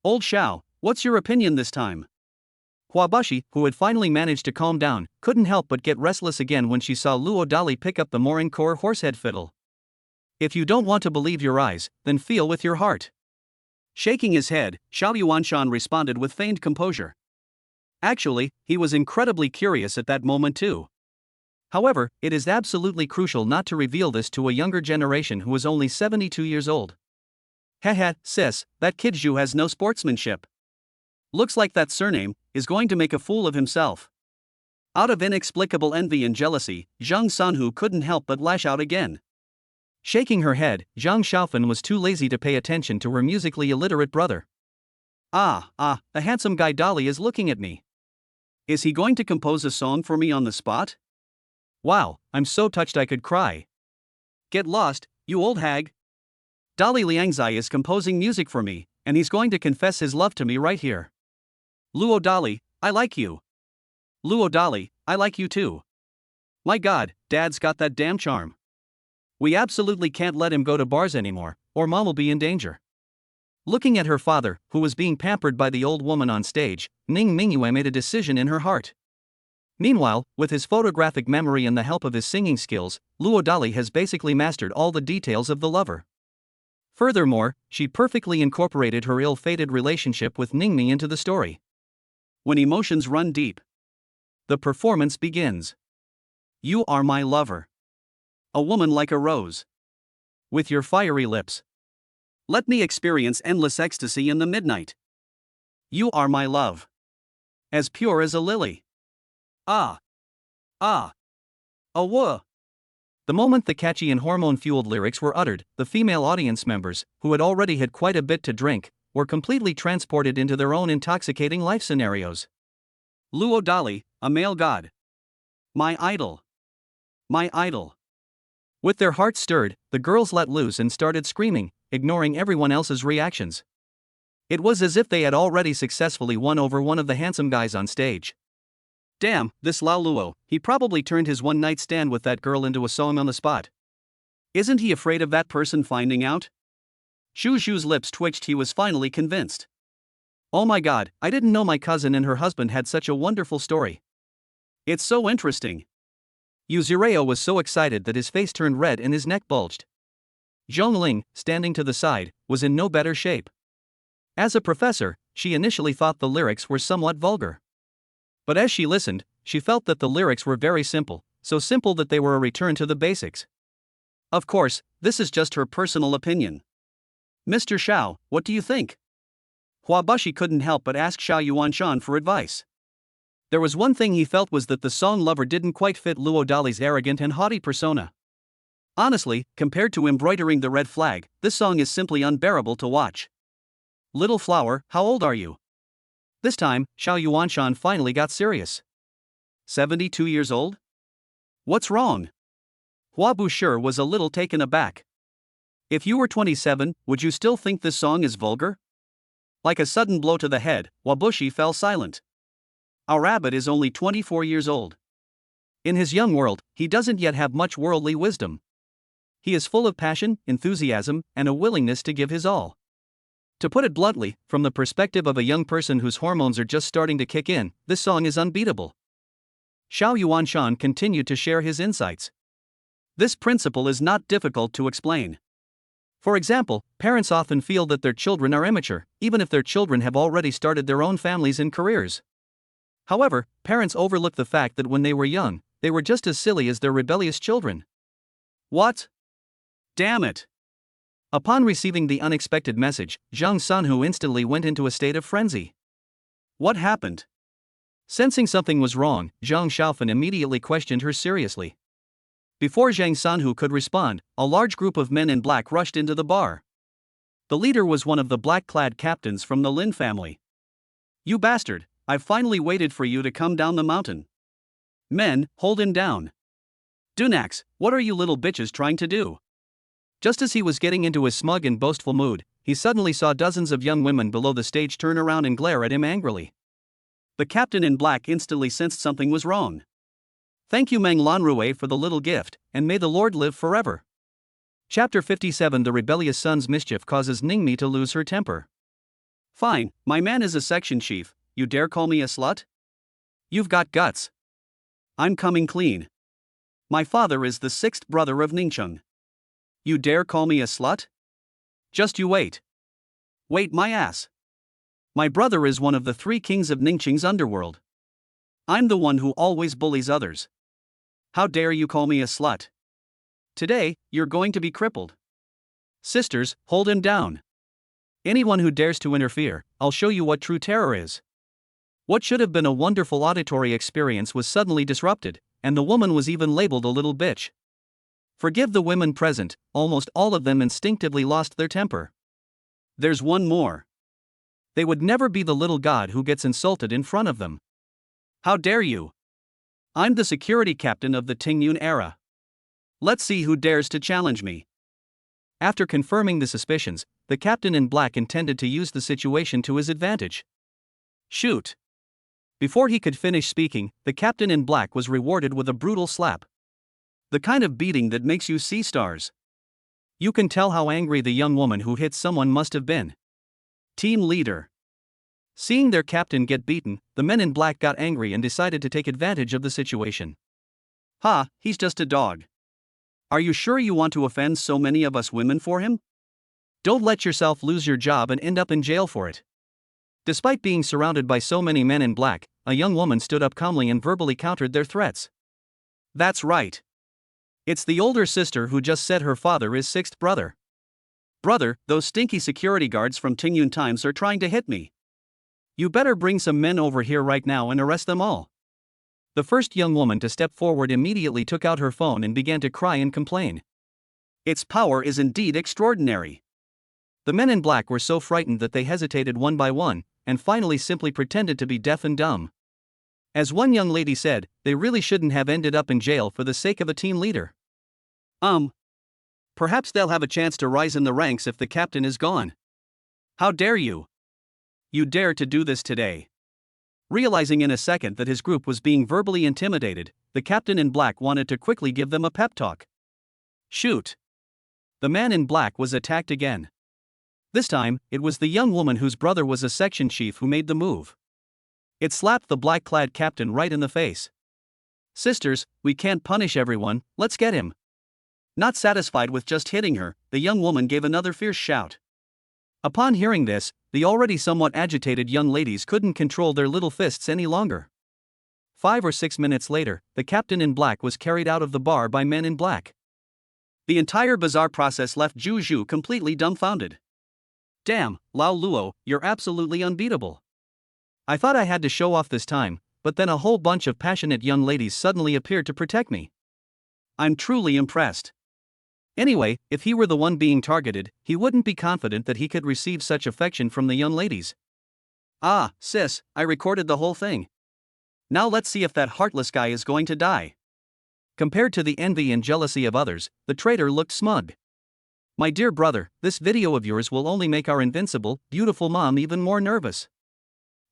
Old Xiao, what's your opinion this time? Huabushi, who had finally managed to calm down, couldn't help but get restless again when she saw Luo Dali pick up the Morin-core horsehead fiddle. If you don't want to believe your eyes, then feel with your heart. Shaking his head, Xiao Yuanshan responded with feigned composure. Actually, he was incredibly curious at that moment too. However, it is absolutely crucial not to reveal this to a younger generation who is only 72 years old. Heh, sis, that kid Zhu has no sportsmanship. Looks like that surname is going to make a fool of himself. Out of inexplicable envy and jealousy, Zhang Sanhu couldn't help but lash out again. Shaking her head, Zhang Xiaofan was too lazy to pay attention to her musically illiterate brother. The handsome guy Dali is looking at me. Is he going to compose a song for me on the spot? Wow, I'm so touched I could cry. Get lost, you old hag. Dali Liangzai is composing music for me, and he's going to confess his love to me right here. Luo Dali, I like you. Luo Dali, I like you too. My god, Dad's got that damn charm. We absolutely can't let him go to bars anymore, or Mom will be in danger. Looking at her father, who was being pampered by the old woman on stage, Ning Mingyue made a decision in her heart. Meanwhile, with his photographic memory and the help of his singing skills, Luo Dali has basically mastered all the details of The Lover. Furthermore, she perfectly incorporated her ill-fated relationship with Ningmi into the story. When emotions run deep, the performance begins. You are my lover. A woman like a rose. With your fiery lips. Let me experience endless ecstasy in the midnight. You are my love. As pure as a lily. Ah. Whoa. The moment the catchy and hormone-fueled lyrics were uttered, the female audience members, who had already had quite a bit to drink, were completely transported into their own intoxicating life scenarios. Luo Dali, a male god. My idol. My idol. With their hearts stirred, the girls let loose and started screaming, ignoring everyone else's reactions. It was as if they had already successfully won over one of the handsome guys on stage. Damn, this Lao Luo, he probably turned his one-night stand with that girl into a song on the spot. Isn't he afraid of that person finding out? Shu Zhu's lips twitched. He was finally convinced. Oh my god, I didn't know my cousin and her husband had such a wonderful story. It's so interesting. Yuzureo was so excited that his face turned red and his neck bulged. Zhongling, standing to the side, was in no better shape. As a professor, she initially thought the lyrics were somewhat vulgar. But as she listened, she felt that the lyrics were very simple, so simple that they were a return to the basics. Of course, this is just her personal opinion. Mr. Xiao, what do you think? Huabushi couldn't help but ask Xiao Yuanshan for advice. There was one thing he felt was that the song Lover didn't quite fit Luo Dali's arrogant and haughty persona. Honestly, compared to embroidering the red flag, this song is simply unbearable to watch. Little flower, how old are you? This time, Xiao Yuanshan finally got serious. 72 years old? What's wrong? Hua Bushi was a little taken aback. If you were 27, would you still think this song is vulgar? Like a sudden blow to the head, Wabushi fell silent. Our rabbit is only 24 years old. In his young world, he doesn't yet have much worldly wisdom. He is full of passion, enthusiasm, and a willingness to give his all. To put it bluntly, from the perspective of a young person whose hormones are just starting to kick in, this song is unbeatable. Xiao Yuanshan continued to share his insights. This principle is not difficult to explain. For example, parents often feel that their children are immature, even if their children have already started their own families and careers. However, parents overlook the fact that when they were young, they were just as silly as their rebellious children. What? Damn it! Upon receiving the unexpected message, Zhang Sanhu instantly went into a state of frenzy. What happened? Sensing something was wrong, Zhang Xiaofan immediately questioned her seriously. Before Zhang Sanhu could respond, a large group of men in black rushed into the bar. The leader was one of the black-clad captains from the Lin family. You bastard, I've finally waited for you to come down the mountain. Men, hold him down. Dunax, what are you little bitches trying to do? Just as he was getting into his smug and boastful mood, he suddenly saw dozens of young women below the stage turn around and glare at him angrily. The captain in black instantly sensed something was wrong. Thank you Meng Lanrue for the little gift, and may the Lord live forever. Chapter 57 The rebellious son's mischief causes Ningmi to lose her temper. Fine, my man is a section chief, you dare call me a slut? You've got guts. I'm coming clean. My father is the sixth brother of Ningcheng. You dare call me a slut? Just you wait. Wait my ass. My brother is one of the 3 kings of Ningcheng's underworld. I'm the one who always bullies others. How dare you call me a slut? Today, you're going to be crippled. Sisters, hold him down. Anyone who dares to interfere, I'll show you what true terror is. What should have been a wonderful auditory experience was suddenly disrupted, and the woman was even labeled a little bitch. Forgive the women present, almost all of them instinctively lost their temper. There's one more. They would never be the little god who gets insulted in front of them. How dare you? I'm the security captain of the Tingyun era. Let's see who dares to challenge me. After confirming the suspicions, the captain in black intended to use the situation to his advantage. Shoot! Before he could finish speaking, the captain in black was rewarded with a brutal slap. The kind of beating that makes you see stars. You can tell how angry the young woman who hit someone must have been. Team leader. Seeing their captain get beaten, the men in black got angry and decided to take advantage of the situation. Ha, he's just a dog. Are you sure you want to offend so many of us women for him? Don't let yourself lose your job and end up in jail for it. Despite being surrounded by so many men in black, a young woman stood up calmly and verbally countered their threats. That's right. It's the older sister who just said her father is sixth brother. Brother, those stinky security guards from Tingyun Times are trying to hit me. You better bring some men over here right now and arrest them all. The first young woman to step forward immediately took out her phone and began to cry and complain. Its power is indeed extraordinary. The men in black were so frightened that they hesitated one by one, and finally simply pretended to be deaf and dumb. As one young lady said, they really shouldn't have ended up in jail for the sake of a team leader. Perhaps they'll have a chance to rise in the ranks if the captain is gone. How dare you? You dare to do this today. Realizing in a second that his group was being verbally intimidated, the captain in black wanted to quickly give them a pep talk. Shoot! The man in black was attacked again. This time, it was the young woman whose brother was a section chief who made the move. It slapped the black-clad captain right in the face. "Sisters, we can't punish everyone, let's get him." Not satisfied with just hitting her, the young woman gave another fierce shout. Upon hearing this, the already somewhat agitated young ladies couldn't control their little fists any longer. 5 or 6 minutes later, the captain in black was carried out of the bar by men in black. The entire bizarre process left Zhu Zhu completely dumbfounded. "Damn, Lao Luo, you're absolutely unbeatable. I thought I had to show off this time, but then a whole bunch of passionate young ladies suddenly appeared to protect me. I'm truly impressed." Anyway, if he were the one being targeted, he wouldn't be confident that he could receive such affection from the young ladies. "Ah, sis, I recorded the whole thing. Now let's see if that heartless guy is going to die." Compared to the envy and jealousy of others, the traitor looked smug. "My dear brother, this video of yours will only make our invincible, beautiful mom even more nervous."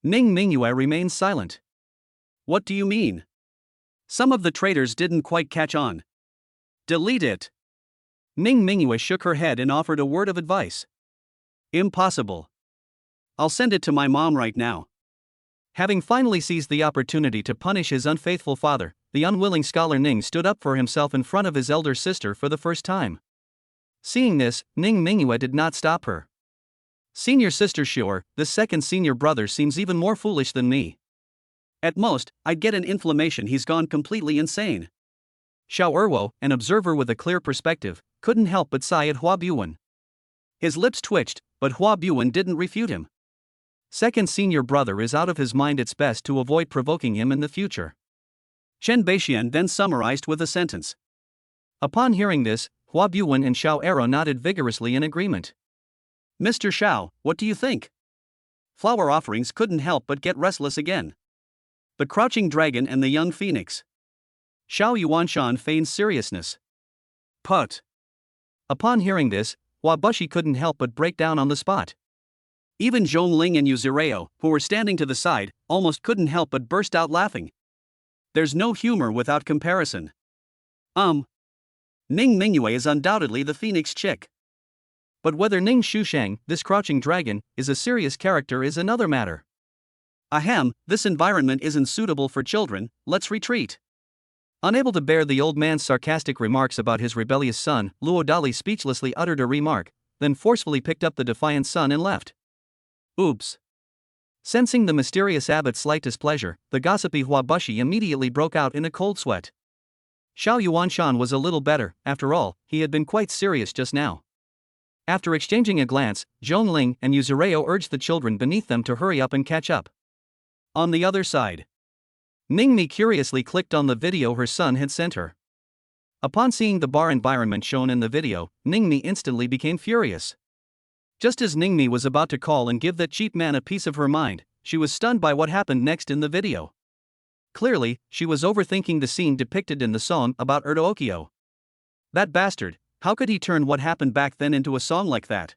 Ning Mingyue remained silent. "What do you mean?" Some of the traitors didn't quite catch on. "Delete it." Ning Mingyue shook her head and offered a word of advice. "Impossible. I'll send it to my mom right now." Having finally seized the opportunity to punish his unfaithful father, the unwilling scholar Ning stood up for himself in front of his elder sister for the first time. Seeing this, Ning Mingyue did not stop her. "Senior sister, sure, this second senior brother seems even more foolish than me. At most, I'd get an inflammation. He's gone completely insane." Xiao Erwo, an observer with a clear perspective, couldn't help but sigh at Hua Buwen. His lips twitched, but Hua Buwen didn't refute him. Second senior brother is out of his mind. It's best to avoid provoking him in the future. Chen Beixian then summarized with a sentence. Upon hearing this, Hua Buwen and Xiao Erwo nodded vigorously in agreement. "Mr. Xiao, what do you think?" Flower offerings couldn't help but get restless again. The crouching dragon and the young phoenix. Xiao Yuanshan feigns seriousness. "Put." Upon hearing this, Hua Bushi couldn't help but break down on the spot. Even Zhongling and Yuzureo, who were standing to the side, almost couldn't help but burst out laughing. There's no humor without comparison. Ning Mingyue is undoubtedly the phoenix chick. But whether Ning Shushang, this crouching dragon, is a serious character is another matter. "Ahem, this environment isn't suitable for children, let's retreat." Unable to bear the old man's sarcastic remarks about his rebellious son, Luo Dali speechlessly uttered a remark, then forcefully picked up the defiant son and left. Oops. Sensing the mysterious abbot's slight displeasure, the gossipy Hua Bushi immediately broke out in a cold sweat. Xiao Yuanshan was a little better. After all, he had been quite serious just now. After exchanging a glance, Zhongling and Yuzureo urged the children beneath them to hurry up and catch up. On the other side, Ningmi curiously clicked on the video her son had sent her. Upon seeing the bar environment shown in the video, Ningmi instantly became furious. Just as Ningmi was about to call and give that cheap man a piece of her mind, she was stunned by what happened next in the video. Clearly, she was overthinking the scene depicted in the song about Erdookyo. That bastard, how could he turn what happened back then into a song like that?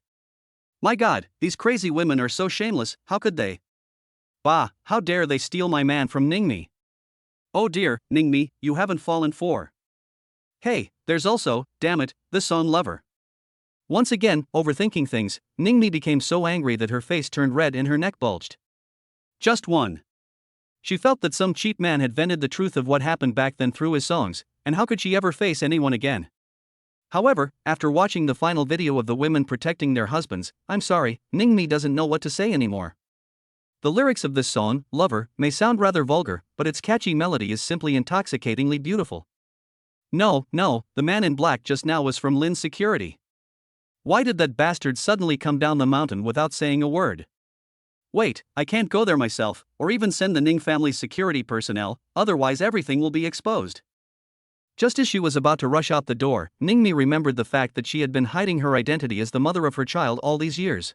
My god, these crazy women are so shameless, how could they? Bah, how dare they steal my man from Ningmi? Oh dear, Ningmi, you haven't fallen for. Hey, there's also, damn it, the song lover. Once again, overthinking things, Ningmi became so angry that her face turned red and her neck bulged. Just one. She felt that some cheap man had vented the truth of what happened back then through his songs, and how could she ever face anyone again? However, after watching the final video of the women protecting their husbands, I'm sorry, Ningmi doesn't know what to say anymore. The lyrics of this song, Lover, may sound rather vulgar, but its catchy melody is simply intoxicatingly beautiful. No, the man in black just now was from Lin's security. Why did that bastard suddenly come down the mountain without saying a word? Wait, I can't go there myself, or even send the Ning family's security personnel, otherwise everything will be exposed. Just as she was about to rush out the door, Ningmi remembered the fact that she had been hiding her identity as the mother of her child all these years.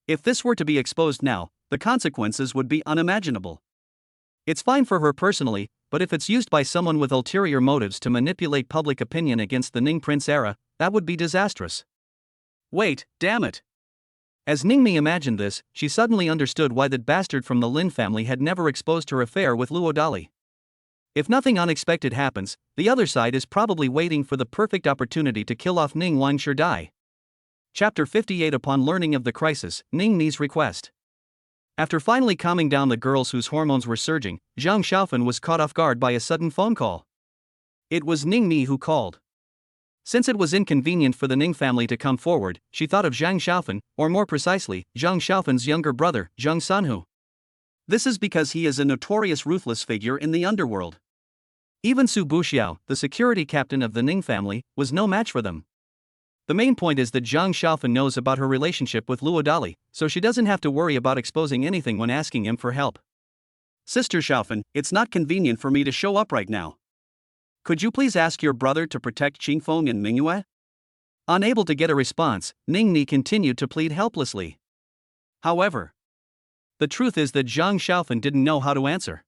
If this were to be exposed now, the consequences would be unimaginable. It's fine for her personally, but if it's used by someone with ulterior motives to manipulate public opinion against the Ning Prince era, that would be disastrous. Wait, damn it! As Ningmi imagined this, she suddenly understood why that bastard from the Lin family had never exposed her affair with Luo Dali. If nothing unexpected happens, the other side is probably waiting for the perfect opportunity to kill off Ning Wanshur Dai. Chapter 58. Upon learning of the crisis, Ning Ni's request. After finally calming down the girls whose hormones were surging, Zhang Xiaofan was caught off guard by a sudden phone call. It was Ning Ni who called. Since it was inconvenient for the Ning family to come forward, she thought of Zhang Xiaofan, or more precisely, Zhang Xiaofan's younger brother, Zhang Sanhu. This is because he is a notorious ruthless figure in the underworld. Even Su Buxiao, the security captain of the Ning family, was no match for them. The main point is that Zhang Xiaofan knows about her relationship with Luo Dali, so she doesn't have to worry about exposing anything when asking him for help. Sister Xiaofan, it's not convenient for me to show up right now. Could you please ask your brother to protect Qingfeng and Mingyue? Unable to get a response, Ning Ni continued to plead helplessly. However, the truth is that Zhang Xiaofan didn't know how to answer.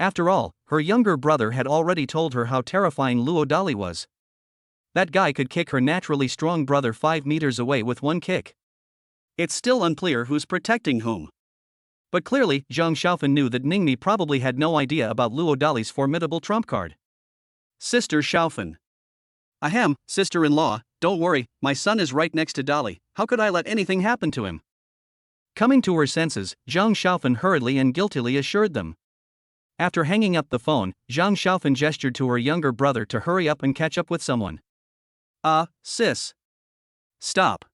After all, her younger brother had already told her how terrifying Luo Dali was. That guy could kick her naturally strong brother 5 meters away with one kick. It's still unclear who's protecting whom. But clearly, Zhang Xiaofan knew that Ning Ni probably had no idea about Luo Dali's formidable trump card. Sister Xiaofan. Ahem, sister-in-law, don't worry, my son is right next to Dali, how could I let anything happen to him? Coming to her senses, Zhang Xiaofan hurriedly and guiltily assured them. After hanging up the phone, Zhang Xiaofan gestured to her younger brother to hurry up and catch up with someone. Sis. Stop.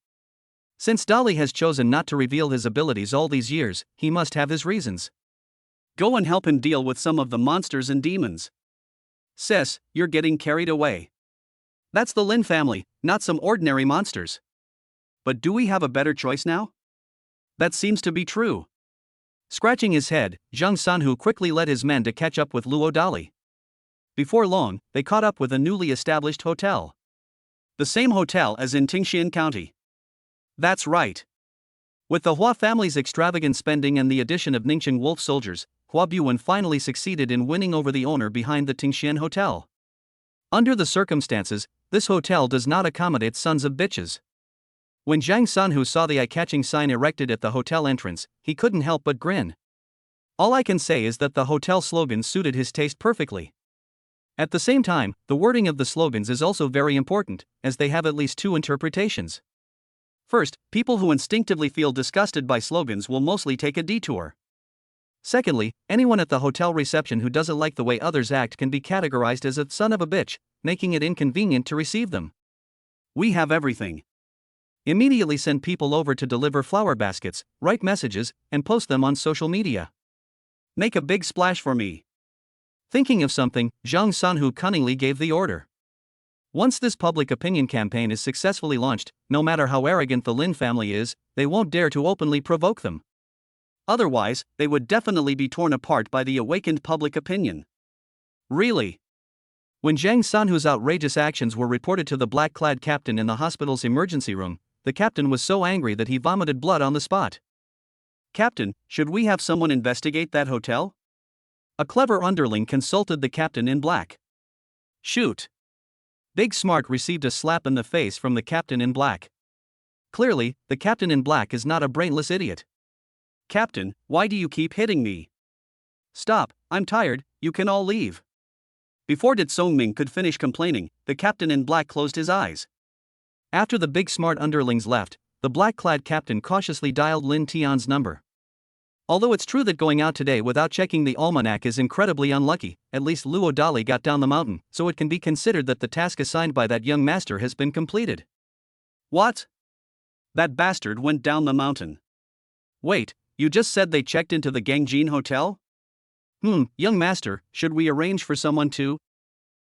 Since Dali has chosen not to reveal his abilities all these years, he must have his reasons. Go and help him deal with some of the monsters and demons. Sis, you're getting carried away. That's the Lin family, not some ordinary monsters. But do we have a better choice now? That seems to be true. Scratching his head, Zhang Sanhu quickly led his men to catch up with Luo Dali. Before long, they caught up with a newly established hotel. The same hotel as in Tingxian County. That's right. With the Hua family's extravagant spending and the addition of Ningqing wolf soldiers, Hua Buwen finally succeeded in winning over the owner behind the Tingxian Hotel. Under the circumstances, this hotel does not accommodate sons of bitches. When Zhang Sanhu saw the eye-catching sign erected at the hotel entrance, he couldn't help but grin. All I can say is that the hotel slogan suited his taste perfectly. At the same time, the wording of the slogans is also very important, as they have at least 2 interpretations. First, people who instinctively feel disgusted by slogans will mostly take a detour. Secondly, anyone at the hotel reception who doesn't like the way others act can be categorized as a son of a bitch, making it inconvenient to receive them. We have everything. Immediately send people over to deliver flower baskets, write messages, and post them on social media. Make a big splash for me. Thinking of something, Zhang Sanhu cunningly gave the order. Once this public opinion campaign is successfully launched, no matter how arrogant the Lin family is, they won't dare to openly provoke them. Otherwise, they would definitely be torn apart by the awakened public opinion. Really? When Zhang Sanhu's outrageous actions were reported to the black-clad captain in the hospital's emergency room, the captain was so angry that he vomited blood on the spot. Captain, should we have someone investigate that hotel? A clever underling consulted the captain in black. Shoot. Big Smart received a slap in the face from the captain in black. Clearly, the captain in black is not a brainless idiot. Captain, why do you keep hitting me? Stop, I'm tired, you can all leave. Before Dit Songming could finish complaining, the captain in black closed his eyes. After the Big Smart underlings left, the black-clad captain cautiously dialed Lin Tian's number. Although it's true that going out today without checking the almanac is incredibly unlucky, at least Luo Dali got down the mountain, so it can be considered that the task assigned by that young master has been completed. What? That bastard went down the mountain. Wait, you just said they checked into the Gangjin Hotel? Young master, should we arrange for someone to?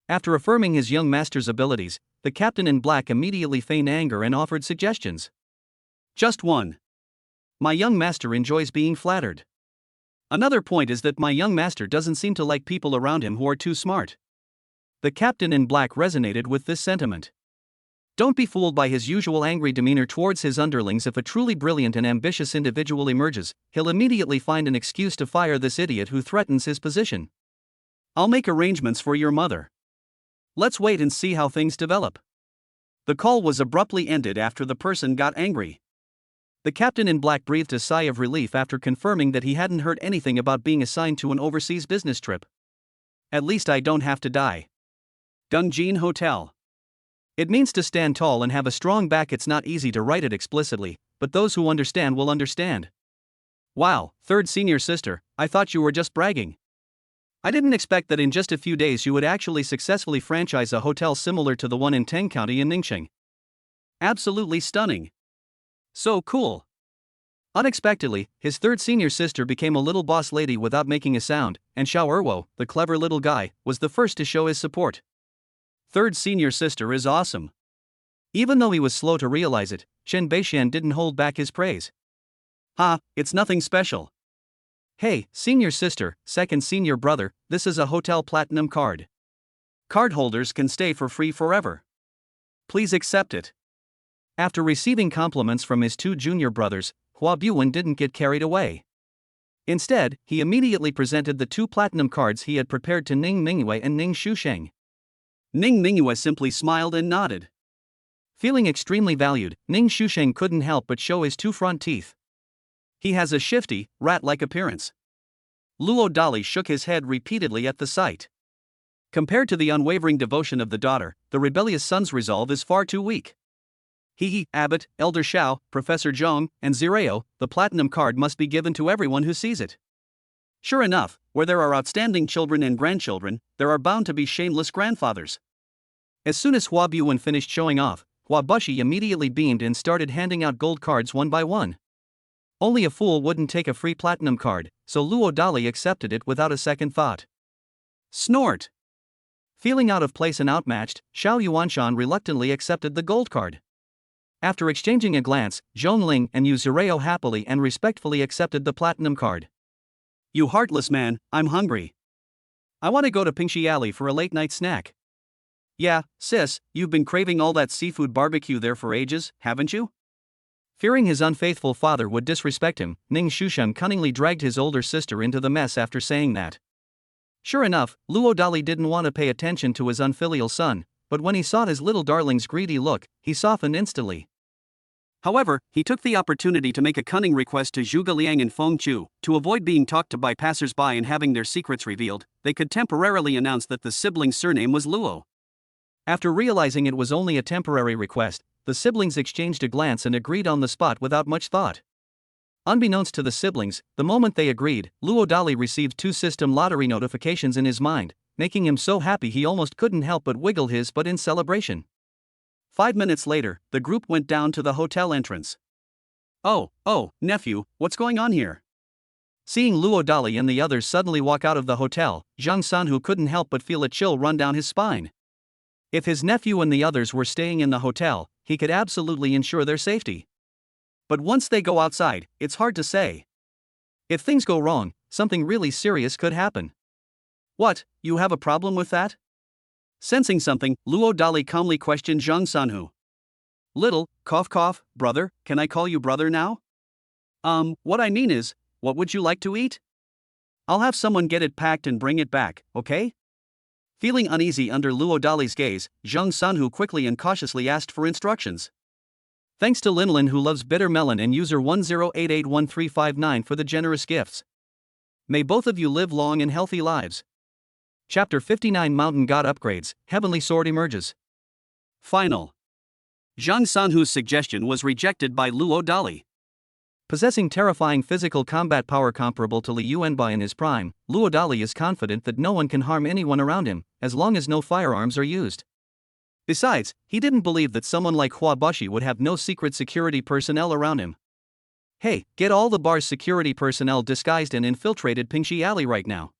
After affirming his young master's abilities, the captain in black immediately feigned anger and offered suggestions. Just one. My young master enjoys being flattered. Another point is that my young master doesn't seem to like people around him who are too smart. The captain in black resonated with this sentiment. Don't be fooled by his usual angry demeanor towards his underlings. If a truly brilliant and ambitious individual emerges, he'll immediately find an excuse to fire this idiot who threatens his position. I'll make arrangements for your mother. Let's wait and see how things develop. The call was abruptly ended after the person got angry. The captain in black breathed a sigh of relief after confirming that he hadn't heard anything about being assigned to an overseas business trip. At least I don't have to die. Gangjin Hotel. It means to stand tall and have a strong back. It's not easy to write it explicitly, but those who understand will understand. Wow, third senior sister, I thought you were just bragging. I didn't expect that in just a few days you would actually successfully franchise a hotel similar to the one in Teng County in Ningxing. Absolutely stunning. So cool. Unexpectedly, his third senior sister became a little boss lady without making a sound, and Xiao Erwo, the clever little guy, was the first to show his support. Third senior sister is awesome. Even though he was slow to realize it, Chen Beixian didn't hold back his praise. Ha, it's nothing special. Hey, senior sister, second senior brother, this is a hotel platinum card. Cardholders can stay for free forever. Please accept it. After receiving compliments from his two junior brothers, Hua Buwen didn't get carried away. Instead, he immediately presented the two platinum cards he had prepared to Ning Mingyue and Ning Shusheng. Ning Mingyue simply smiled and nodded. Feeling extremely valued, Ning Shusheng couldn't help but show his two front teeth. He has a shifty, rat-like appearance. Luo Dali shook his head repeatedly at the sight. Compared to the unwavering devotion of the daughter, the rebellious son's resolve is far too weak. Abbot, Elder Xiao, Professor Zhong, and Zireo, the platinum card must be given to everyone who sees it. Sure enough, where there are outstanding children and grandchildren, there are bound to be shameless grandfathers. As soon as Hua Buwen finished showing off, Hua Bushi immediately beamed and started handing out gold cards one by one. Only a fool wouldn't take a free platinum card, so Luo Dali accepted it without a second thought. Snort! Feeling out of place and outmatched, Xiao Yuanshan reluctantly accepted the gold card. After exchanging a glance, Zhongling and Yu Zireo happily and respectfully accepted the platinum card. You heartless man, I'm hungry. I want to go to Pingxi Alley for a late-night snack. Yeah, sis, you've been craving all that seafood barbecue there for ages, haven't you? Fearing his unfaithful father would disrespect him, Ning Shusheng cunningly dragged his older sister into the mess after saying that. Sure enough, Luo Dali didn't want to pay attention to his unfilial son, but when he saw his little darling's greedy look, he softened instantly. However, he took the opportunity to make a cunning request to Zhuge Liang and Feng Chu. To avoid being talked to by passers-by and having their secrets revealed, they could temporarily announce that the sibling's surname was Luo. After realizing it was only a temporary request, the siblings exchanged a glance and agreed on the spot without much thought. Unbeknownst to the siblings, the moment they agreed, Luo Dali received two system lottery notifications in his mind, making him so happy he almost couldn't help but wiggle his butt in celebration. 5 minutes later, the group went down to the hotel entrance. Oh, nephew, what's going on here? Seeing Luo Dali and the others suddenly walk out of the hotel, Zhang Sanhu couldn't help but feel a chill run down his spine. If his nephew and the others were staying in the hotel, he could absolutely ensure their safety. But once they go outside, it's hard to say. If things go wrong, something really serious could happen. What, you have a problem with that? Sensing something, Luo Dali calmly questioned Zhang Sanhu. Little, cough, brother, can I call you brother now? What I mean is, what would you like to eat? I'll have someone get it packed and bring it back, okay? Feeling uneasy under Luo Dali's gaze, Zhang Sanhu quickly and cautiously asked for instructions. Thanks to Linlin who loves bitter melon and user 10881359 for the generous gifts. May both of you live long and healthy lives. Chapter 59 Mountain God Upgrades, Heavenly Sword emerges. Final. Zhang Sanhu's suggestion was rejected by Luo Dali. Possessing terrifying physical combat power comparable to Li Yuanbai in his prime, Luo Dali is confident that no one can harm anyone around him, as long as no firearms are used. Besides, he didn't believe that someone like Hua Bushi would have no secret security personnel around him. Hey, get all the bar's security personnel disguised and infiltrated Pingxi Alley right now.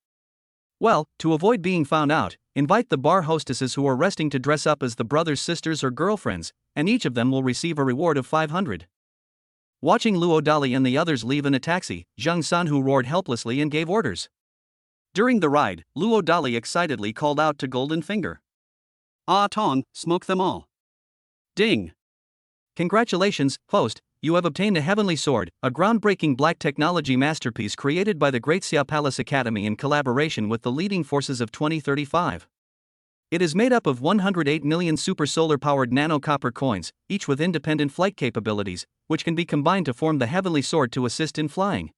Well, to avoid being found out, invite the bar hostesses who are resting to dress up as the brothers, sisters, or girlfriends, and each of them will receive a reward of 500. Watching Luo Dali and the others leave in a taxi, Zhang Sanhu roared helplessly and gave orders. During the ride, Luo Dali excitedly called out to Golden Finger. Ah Tong, smoke them all. Ding. Congratulations, host, you have obtained a Heavenly Sword, a groundbreaking black technology masterpiece created by the Great Xia Palace Academy in collaboration with the leading forces of 2035. It is made up of 108 million super solar-powered nano-copper coins, each with independent flight capabilities, which can be combined to form the Heavenly Sword to assist in flying.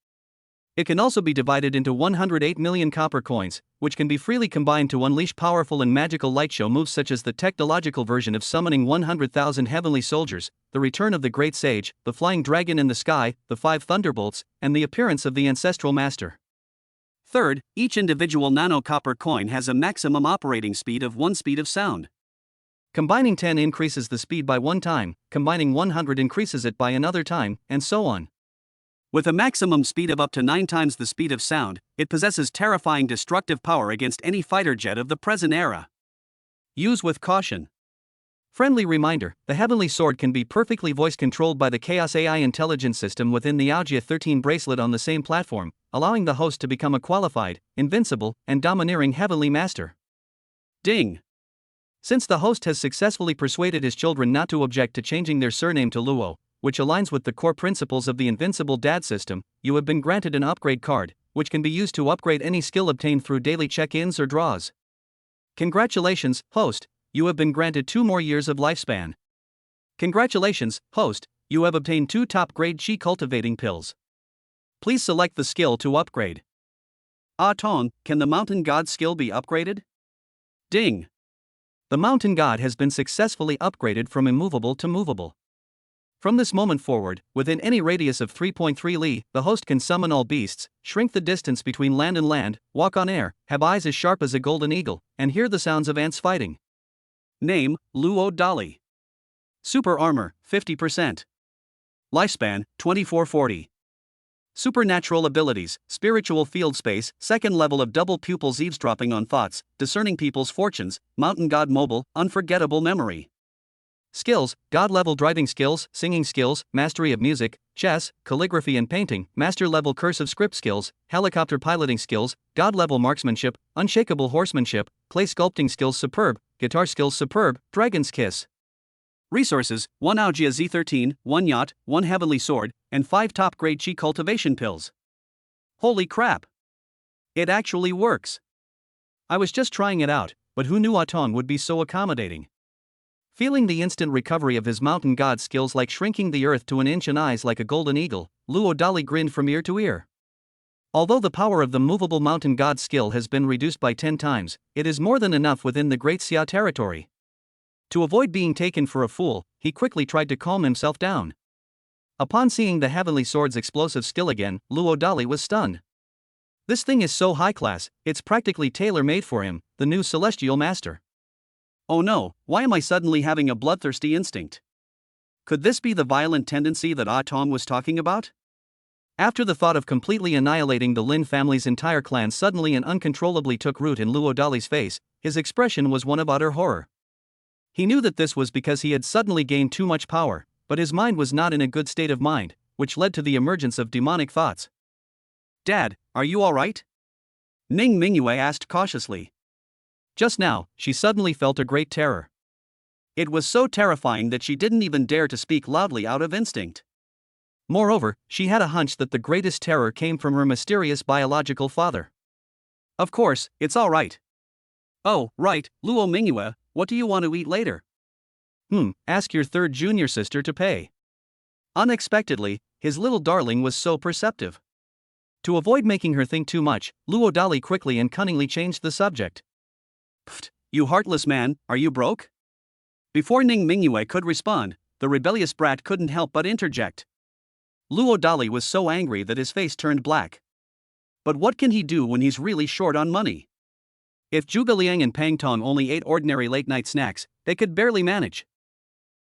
It can also be divided into 108 million copper coins, which can be freely combined to unleash powerful and magical light show moves such as the technological version of summoning 100,000 heavenly soldiers, the return of the great sage, the flying dragon in the sky, the 5 thunderbolts, and the appearance of the ancestral master. Third, each individual nano-copper coin has a maximum operating speed of 1 speed of sound. Combining 10 increases the speed by 1 time, combining 100 increases it by another time, and so on. With a maximum speed of up to 9 times the speed of sound, it possesses terrifying destructive power against any fighter jet of the present era. Use with caution. Friendly reminder, the Heavenly Sword can be perfectly voice controlled by the Chaos AI intelligence system within the Augia 13 bracelet on the same platform, allowing the host to become a qualified, invincible, and domineering Heavenly Master. Ding! Since the host has successfully persuaded his children not to object to changing their surname to Luo, which aligns with the core principles of the Invincible Dad system, you have been granted an upgrade card, which can be used to upgrade any skill obtained through daily check-ins or draws. Congratulations, host, you have been granted 2 more years of lifespan. Congratulations, host, you have obtained 2 top-grade chi cultivating pills. Please select the skill to upgrade. Ah Tong, can the Mountain God skill be upgraded? Ding! The Mountain God has been successfully upgraded from immovable to movable. From this moment forward, within any radius of 3.3 li, the host can summon all beasts, shrink the distance between land and land, walk on air, have eyes as sharp as a golden eagle, and hear the sounds of ants fighting. Name, Luo Dali. Super Armor, 50%. Lifespan, 2440. Supernatural abilities, spiritual field space, 2nd level of double pupils eavesdropping on thoughts, discerning people's fortunes, Mountain God mobile, unforgettable memory. Skills, God-level driving skills, singing skills, mastery of music, chess, calligraphy and painting, master-level cursive script skills, helicopter piloting skills, God-level marksmanship, unshakable horsemanship, clay sculpting skills superb, guitar skills superb, dragon's kiss. Resources, 1 Augia Z13, 1 yacht, 1 heavenly sword, and 5 top-grade chi cultivation pills. Holy crap! It actually works! I was just trying it out, but who knew Atong would be so accommodating? Feeling the instant recovery of his Mountain God skills like shrinking the earth to an inch and eyes like a golden eagle, Luo Dali grinned from ear to ear. Although the power of the movable Mountain God skill has been reduced by 10 times, it is more than enough within the Great Xia territory. To avoid being taken for a fool, he quickly tried to calm himself down. Upon seeing the Heavenly Sword's explosive skill again, Luo Dali was stunned. This thing is so high class, it's practically tailor-made for him, the new Celestial Master. Oh no, why am I suddenly having a bloodthirsty instinct? Could this be the violent tendency that Ah Tong was talking about? After the thought of completely annihilating the Lin family's entire clan suddenly and uncontrollably took root in Luo Dali's face, his expression was one of utter horror. He knew that this was because he had suddenly gained too much power, but his mind was not in a good state of mind, which led to the emergence of demonic thoughts. Dad, are you alright? Ning Mingyue asked cautiously. Just now, she suddenly felt a great terror. It was so terrifying that she didn't even dare to speak loudly out of instinct. Moreover, she had a hunch that the greatest terror came from her mysterious biological father. Of course, it's all right. Oh, right, Luo Mingyue, what do you want to eat later? Ask your 3rd junior sister to pay. Unexpectedly, his little darling was so perceptive. To avoid making her think too much, Luo Dali quickly and cunningly changed the subject. Pfft, you heartless man, are you broke? Before Ning Mingyue could respond, the rebellious brat couldn't help but interject. Luo Dali was so angry that his face turned black. But what can he do when he's really short on money? If Zhuge Liang and Pang Tong only ate ordinary late-night snacks, they could barely manage.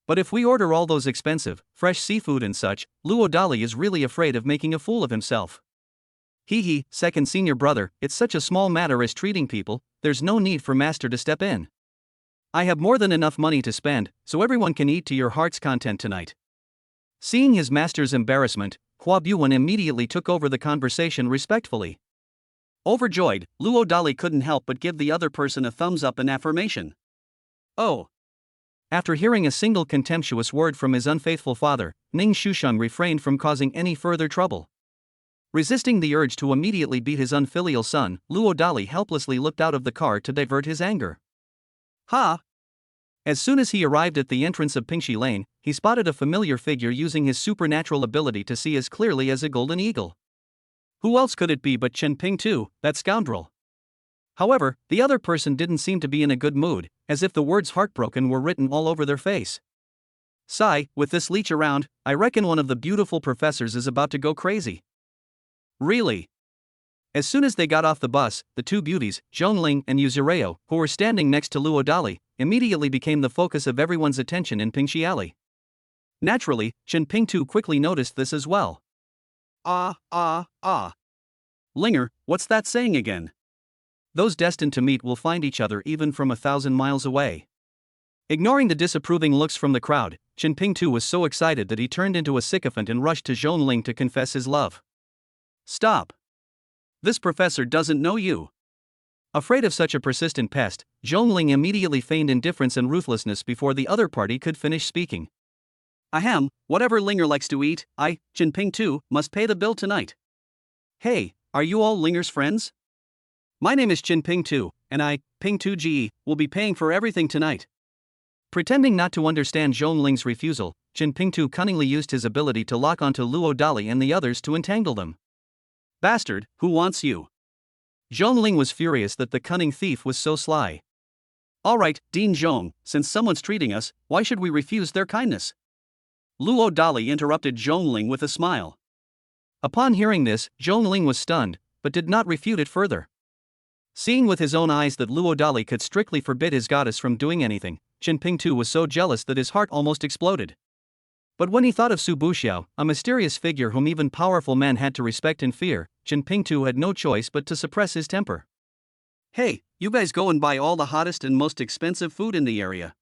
But if we order all those expensive, fresh seafood and such, Luo Dali is really afraid of making a fool of himself. Hee, second senior brother, it's such a small matter as treating people, there's no need for master to step in. I have more than enough money to spend, so everyone can eat to your heart's content tonight. Seeing his master's embarrassment, Hua Buwen immediately took over the conversation respectfully. Overjoyed, Luo Dali couldn't help but give the other person a thumbs up in affirmation. Oh. After hearing a single contemptuous word from his unfaithful father, Ning Shusheng refrained from causing any further trouble. Resisting the urge to immediately beat his unfilial son, Luo Dali helplessly looked out of the car to divert his anger. Ha! As soon as he arrived at the entrance of Pingxi Lane, he spotted a familiar figure using his supernatural ability to see as clearly as a golden eagle. Who else could it be but Chen Ping-tu, that scoundrel? However, the other person didn't seem to be in a good mood, as if the words heartbroken were written all over their face. Sigh, with this leech around, I reckon one of the beautiful professors is about to go crazy. Really? As soon as they got off the bus, the two beauties, Zhongling and Yuzureo, who were standing next to Luo Dali, immediately became the focus of everyone's attention in Pingxi Alley. Naturally, Chen Pingtu quickly noticed this as well. Linger, what's that saying again? Those destined to meet will find each other even from 1,000 miles away. Ignoring the disapproving looks from the crowd, Chen Pingtu was so excited that he turned into a sycophant and rushed to Zhongling to confess his love. Stop! This professor doesn't know you. Afraid of such a persistent pest, Zhongling immediately feigned indifference and ruthlessness before the other party could finish speaking. Ahem, whatever Linger likes to eat, I, Chen Pingtu, must pay the bill tonight. Hey, are you all Linger's friends? My name is Chen Pingtu, and I, Pingtu Ji, will be paying for everything tonight. Pretending not to understand Zhongling's refusal, Chen Pingtu cunningly used his ability to lock onto Luo Dali and the others to entangle them. Bastard, who wants you? Zhongling was furious that the cunning thief was so sly. Alright, Dean Zhong, since someone's treating us, why should we refuse their kindness? Luo Dali interrupted Zhongling with a smile. Upon hearing this, Zhongling was stunned, but did not refute it further. Seeing with his own eyes that Luo Dali could strictly forbid his goddess from doing anything, Chen Pingtu was so jealous that his heart almost exploded. But when he thought of Su Buxiao, a mysterious figure whom even powerful men had to respect and fear, Chen Pingtu had no choice but to suppress his temper. Hey, you guys go and buy all the hottest and most expensive food in the area.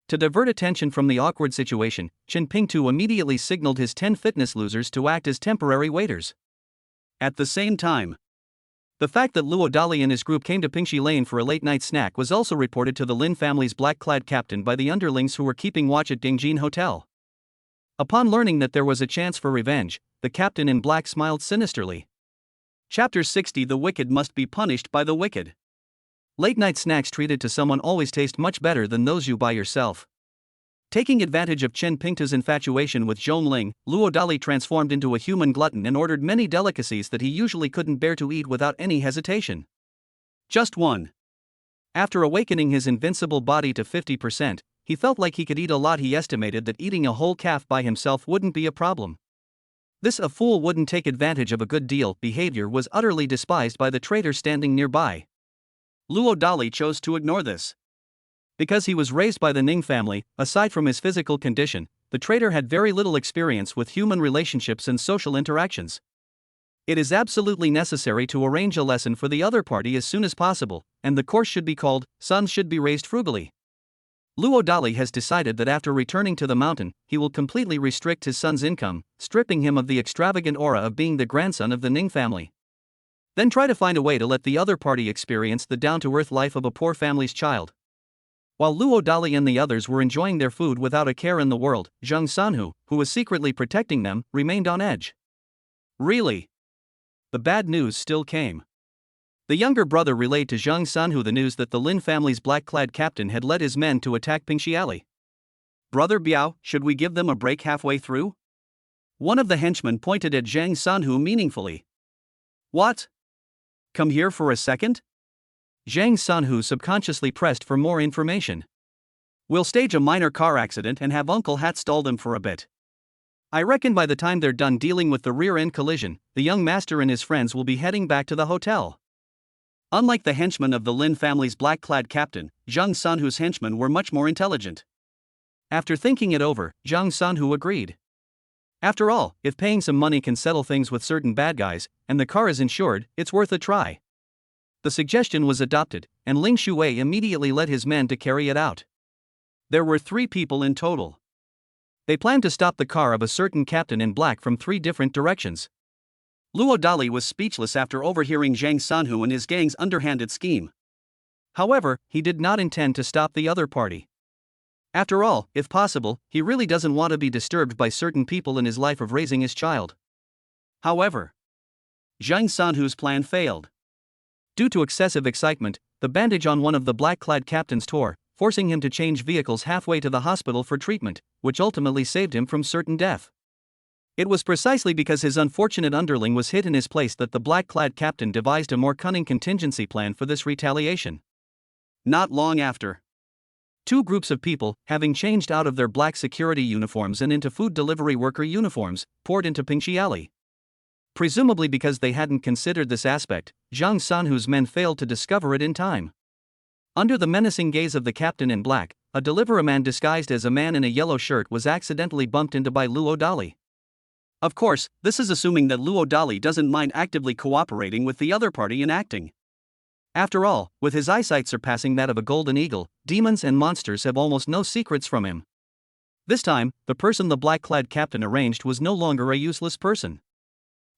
To divert attention from the awkward situation, Chen Pingtu immediately signaled his 10 fitness losers to act as temporary waiters. At the same time, the fact that Luo Dali and his group came to Pingxi Lane for a late-night snack was also reported to the Lin family's black-clad captain by the underlings who were keeping watch at Dingjin Hotel. Upon learning that there was a chance for revenge, the captain in black smiled sinisterly. Chapter 60 The Wicked Must Be Punished by the Wicked. Late-night snacks treated to someone always taste much better than those you buy yourself. Taking advantage of Chen Pingtu's infatuation with Zhongling, Luo Dali transformed into a human glutton and ordered many delicacies that he usually couldn't bear to eat without any hesitation. Just one. After awakening his invincible body to 50%, he felt like he could eat a lot. He estimated that eating a whole calf by himself wouldn't be a problem. This "a fool wouldn't take advantage of a good deal" behavior was utterly despised by the trader standing nearby. Luo Dali chose to ignore this. Because he was raised by the Ning family, aside from his physical condition, the trader had very little experience with human relationships and social interactions. It is absolutely necessary to arrange a lesson for the other party as soon as possible, and the course should be called, "Sons Should Be Raised Frugally." Luo Dali has decided that after returning to the mountain, he will completely restrict his son's income, stripping him of the extravagant aura of being the grandson of the Ning family. Then try to find a way to let the other party experience the down-to-earth life of a poor family's child. While Luo Dali and the others were enjoying their food without a care in the world, Zhang Sanhu, who was secretly protecting them, remained on edge. Really? The bad news still came. The younger brother relayed to Zhang Sanhu the news that the Lin family's black-clad captain had led his men to attack Pingxi Alley. Brother Biao, should we give them a break halfway through? One of the henchmen pointed at Zhang Sanhu meaningfully. What? Come here for a second? Zhang Sanhu subconsciously pressed for more information. We'll stage a minor car accident and have Uncle Hat stall them for a bit. I reckon by the time they're done dealing with the rear-end collision, the young master and his friends will be heading back to the hotel. Unlike the henchmen of the Lin family's black-clad captain, Zhang Sanhu's henchmen were much more intelligent. After thinking it over, Zhang Sanhu agreed. After all, if paying some money can settle things with certain bad guys, and the car is insured, it's worth a try. The suggestion was adopted, and Ling Shuwei immediately led his men to carry it out. There were 3 people in total. They planned to stop the car of a certain captain in black from 3 different directions. Luo Dali was speechless after overhearing Zhang Sanhu and his gang's underhanded scheme. However, he did not intend to stop the other party. After all, if possible, he really doesn't want to be disturbed by certain people in his life of raising his child. However, Zhang Sanhu's plan failed. Due to excessive excitement, the bandage on one of the black-clad captains tore, forcing him to change vehicles halfway to the hospital for treatment, which ultimately saved him from certain death. It was precisely because his unfortunate underling was hit in his place that the black-clad captain devised a more cunning contingency plan for this retaliation. Not long after, two groups of people, having changed out of their black security uniforms and into food delivery worker uniforms, poured into Pingxi Alley. Presumably because they hadn't considered this aspect, Zhang Sanhu's men failed to discover it in time. Under the menacing gaze of the captain in black, a deliveryman disguised as a man in a yellow shirt was accidentally bumped into by Luo Dali. Of course, this is assuming that Luo Dali doesn't mind actively cooperating with the other party in acting. After all, with his eyesight surpassing that of a golden eagle, demons and monsters have almost no secrets from him. This time, the person the black-clad captain arranged was no longer a useless person.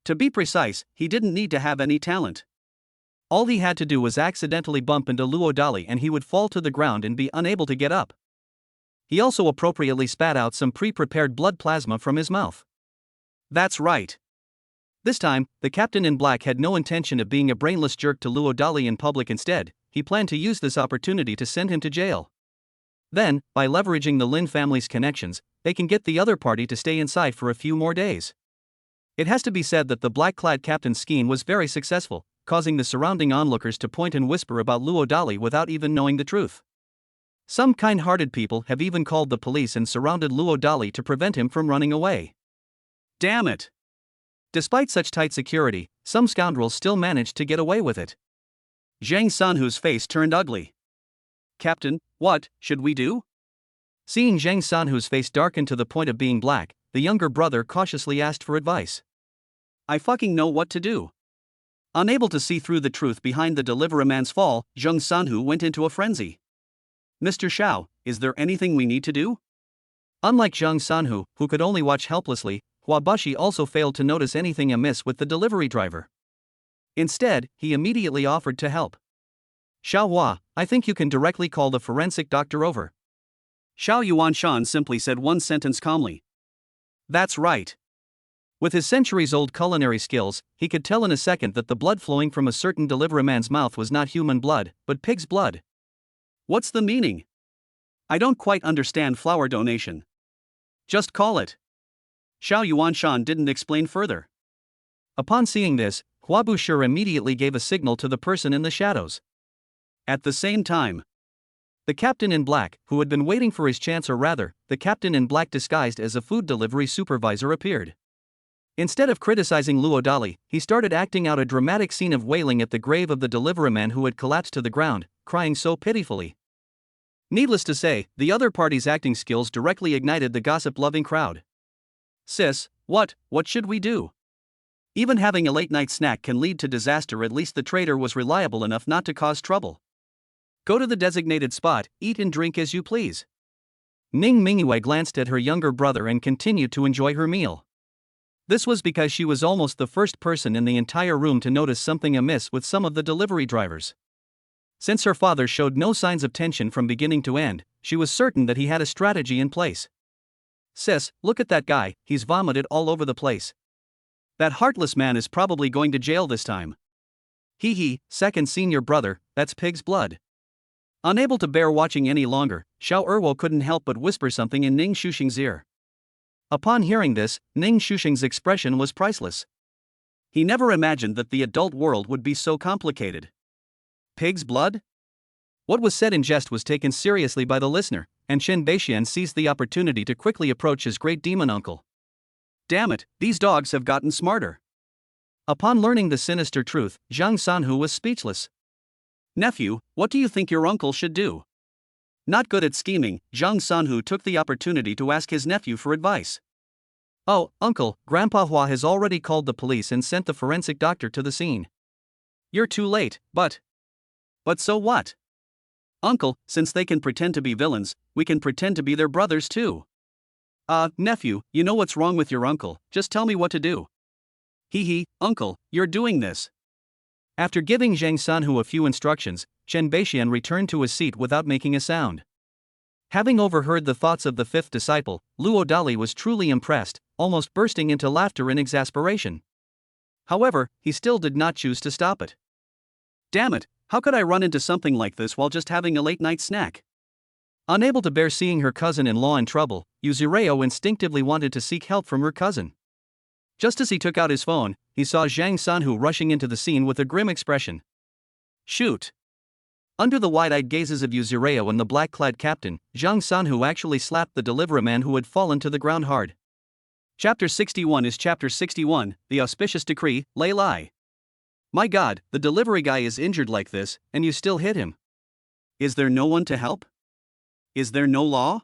To be precise, he didn't need to have any talent. All he had to do was accidentally bump into Luo Dali and he would fall to the ground and be unable to get up. He also appropriately spat out some pre-prepared blood plasma from his mouth. That's right. This time, the captain in black had no intention of being a brainless jerk to Luo Dali in public. Instead, he planned to use this opportunity to send him to jail. Then, by leveraging the Lin family's connections, they can get the other party to stay inside for a few more days. It has to be said that the black-clad captain's scheme was very successful, causing the surrounding onlookers to point and whisper about Luo Dali without even knowing the truth. Some kind-hearted people have even called the police and surrounded Luo Dali to prevent him from running away. Damn it! Despite such tight security, some scoundrels still managed to get away with it. Zhang Sanhu's face turned ugly. Captain, what should we do? Seeing Zhang Sanhu's face darken to the point of being black, the younger brother cautiously asked for advice. I fucking know what to do. Unable to see through the truth behind the deliveryman's fall, Zhang Sanhu went into a frenzy. Mr. Xiao, is there anything we need to do? Unlike Zhang Sanhu, who could only watch helplessly, Huabashi also failed to notice anything amiss with the delivery driver. Instead, he immediately offered to help. Xiao Hua, I think you can directly call the forensic doctor over. Xiao Yuanshan simply said one sentence calmly. That's right. With his centuries-old culinary skills, he could tell in a second that the blood flowing from a certain deliveryman's mouth was not human blood, but pig's blood. What's the meaning? I don't quite understand flower donation. Just call it. Xiao Yuanshan didn't explain further. Upon seeing this, Huabushi immediately gave a signal to the person in the shadows. At the same time, the captain in black, who had been waiting for his chance, or rather, the captain in black disguised as a food delivery supervisor, appeared. Instead of criticizing Luo Dali, he started acting out a dramatic scene of wailing at the grave of the deliveryman who had collapsed to the ground, crying so pitifully. Needless to say, the other party's acting skills directly ignited the gossip-loving crowd. Sis, what should we do? Even having a late-night snack can lead to disaster. At least the trader was reliable enough not to cause trouble. Go to the designated spot, eat and drink as you please. Ning Mingyue glanced at her younger brother and continued to enjoy her meal. This was because she was almost the first person in the entire room to notice something amiss with some of the delivery drivers. Since her father showed no signs of tension from beginning to end, she was certain that he had a strategy in place. Sis, look at that guy, he's vomited all over the place. That heartless man is probably going to jail this time. Hee, second senior brother, that's pig's blood. Unable to bear watching any longer, Xiao Erwo couldn't help but whisper something in Ning Shuxing's ear. Upon hearing this, Ning Shuxing's expression was priceless. He never imagined that the adult world would be so complicated. Pig's blood? What was said in jest was taken seriously by the listener, and Shen Beixian seized the opportunity to quickly approach his great demon uncle. Damn it, these dogs have gotten smarter. Upon learning the sinister truth, Zhang Sanhu was speechless. Nephew, what do you think your uncle should do? Not good at scheming, Zhang Sanhu took the opportunity to ask his nephew for advice. Oh, uncle, Grandpa Hua has already called the police and sent the forensic doctor to the scene. You're too late, but so what? Uncle, since they can pretend to be villains, we can pretend to be their brothers too. Nephew, you know what's wrong with your uncle, just tell me what to do. Hee, uncle, you're doing this. After giving Zhang Sanhu a few instructions, Shen Beixian returned to his seat without making a sound. Having overheard the thoughts of the fifth disciple, Luo Dali was truly impressed, almost bursting into laughter in exasperation. However, he still did not choose to stop it. Damn it, how could I run into something like this while just having a late-night snack? Unable to bear seeing her cousin-in-law in trouble, Yuzureo instinctively wanted to seek help from her cousin. Just as he took out his phone, he saw Zhang Sanhu rushing into the scene with a grim expression. Shoot! Under the wide-eyed gazes of Yuzureo and the black-clad captain, Zhang Sanhu actually slapped the delivery man who had fallen to the ground hard. Chapter 61 is Chapter 61, The Auspicious Decree, Lei Lai. My god, the delivery guy is injured like this, and you still hit him. Is there no one to help? Is there no law?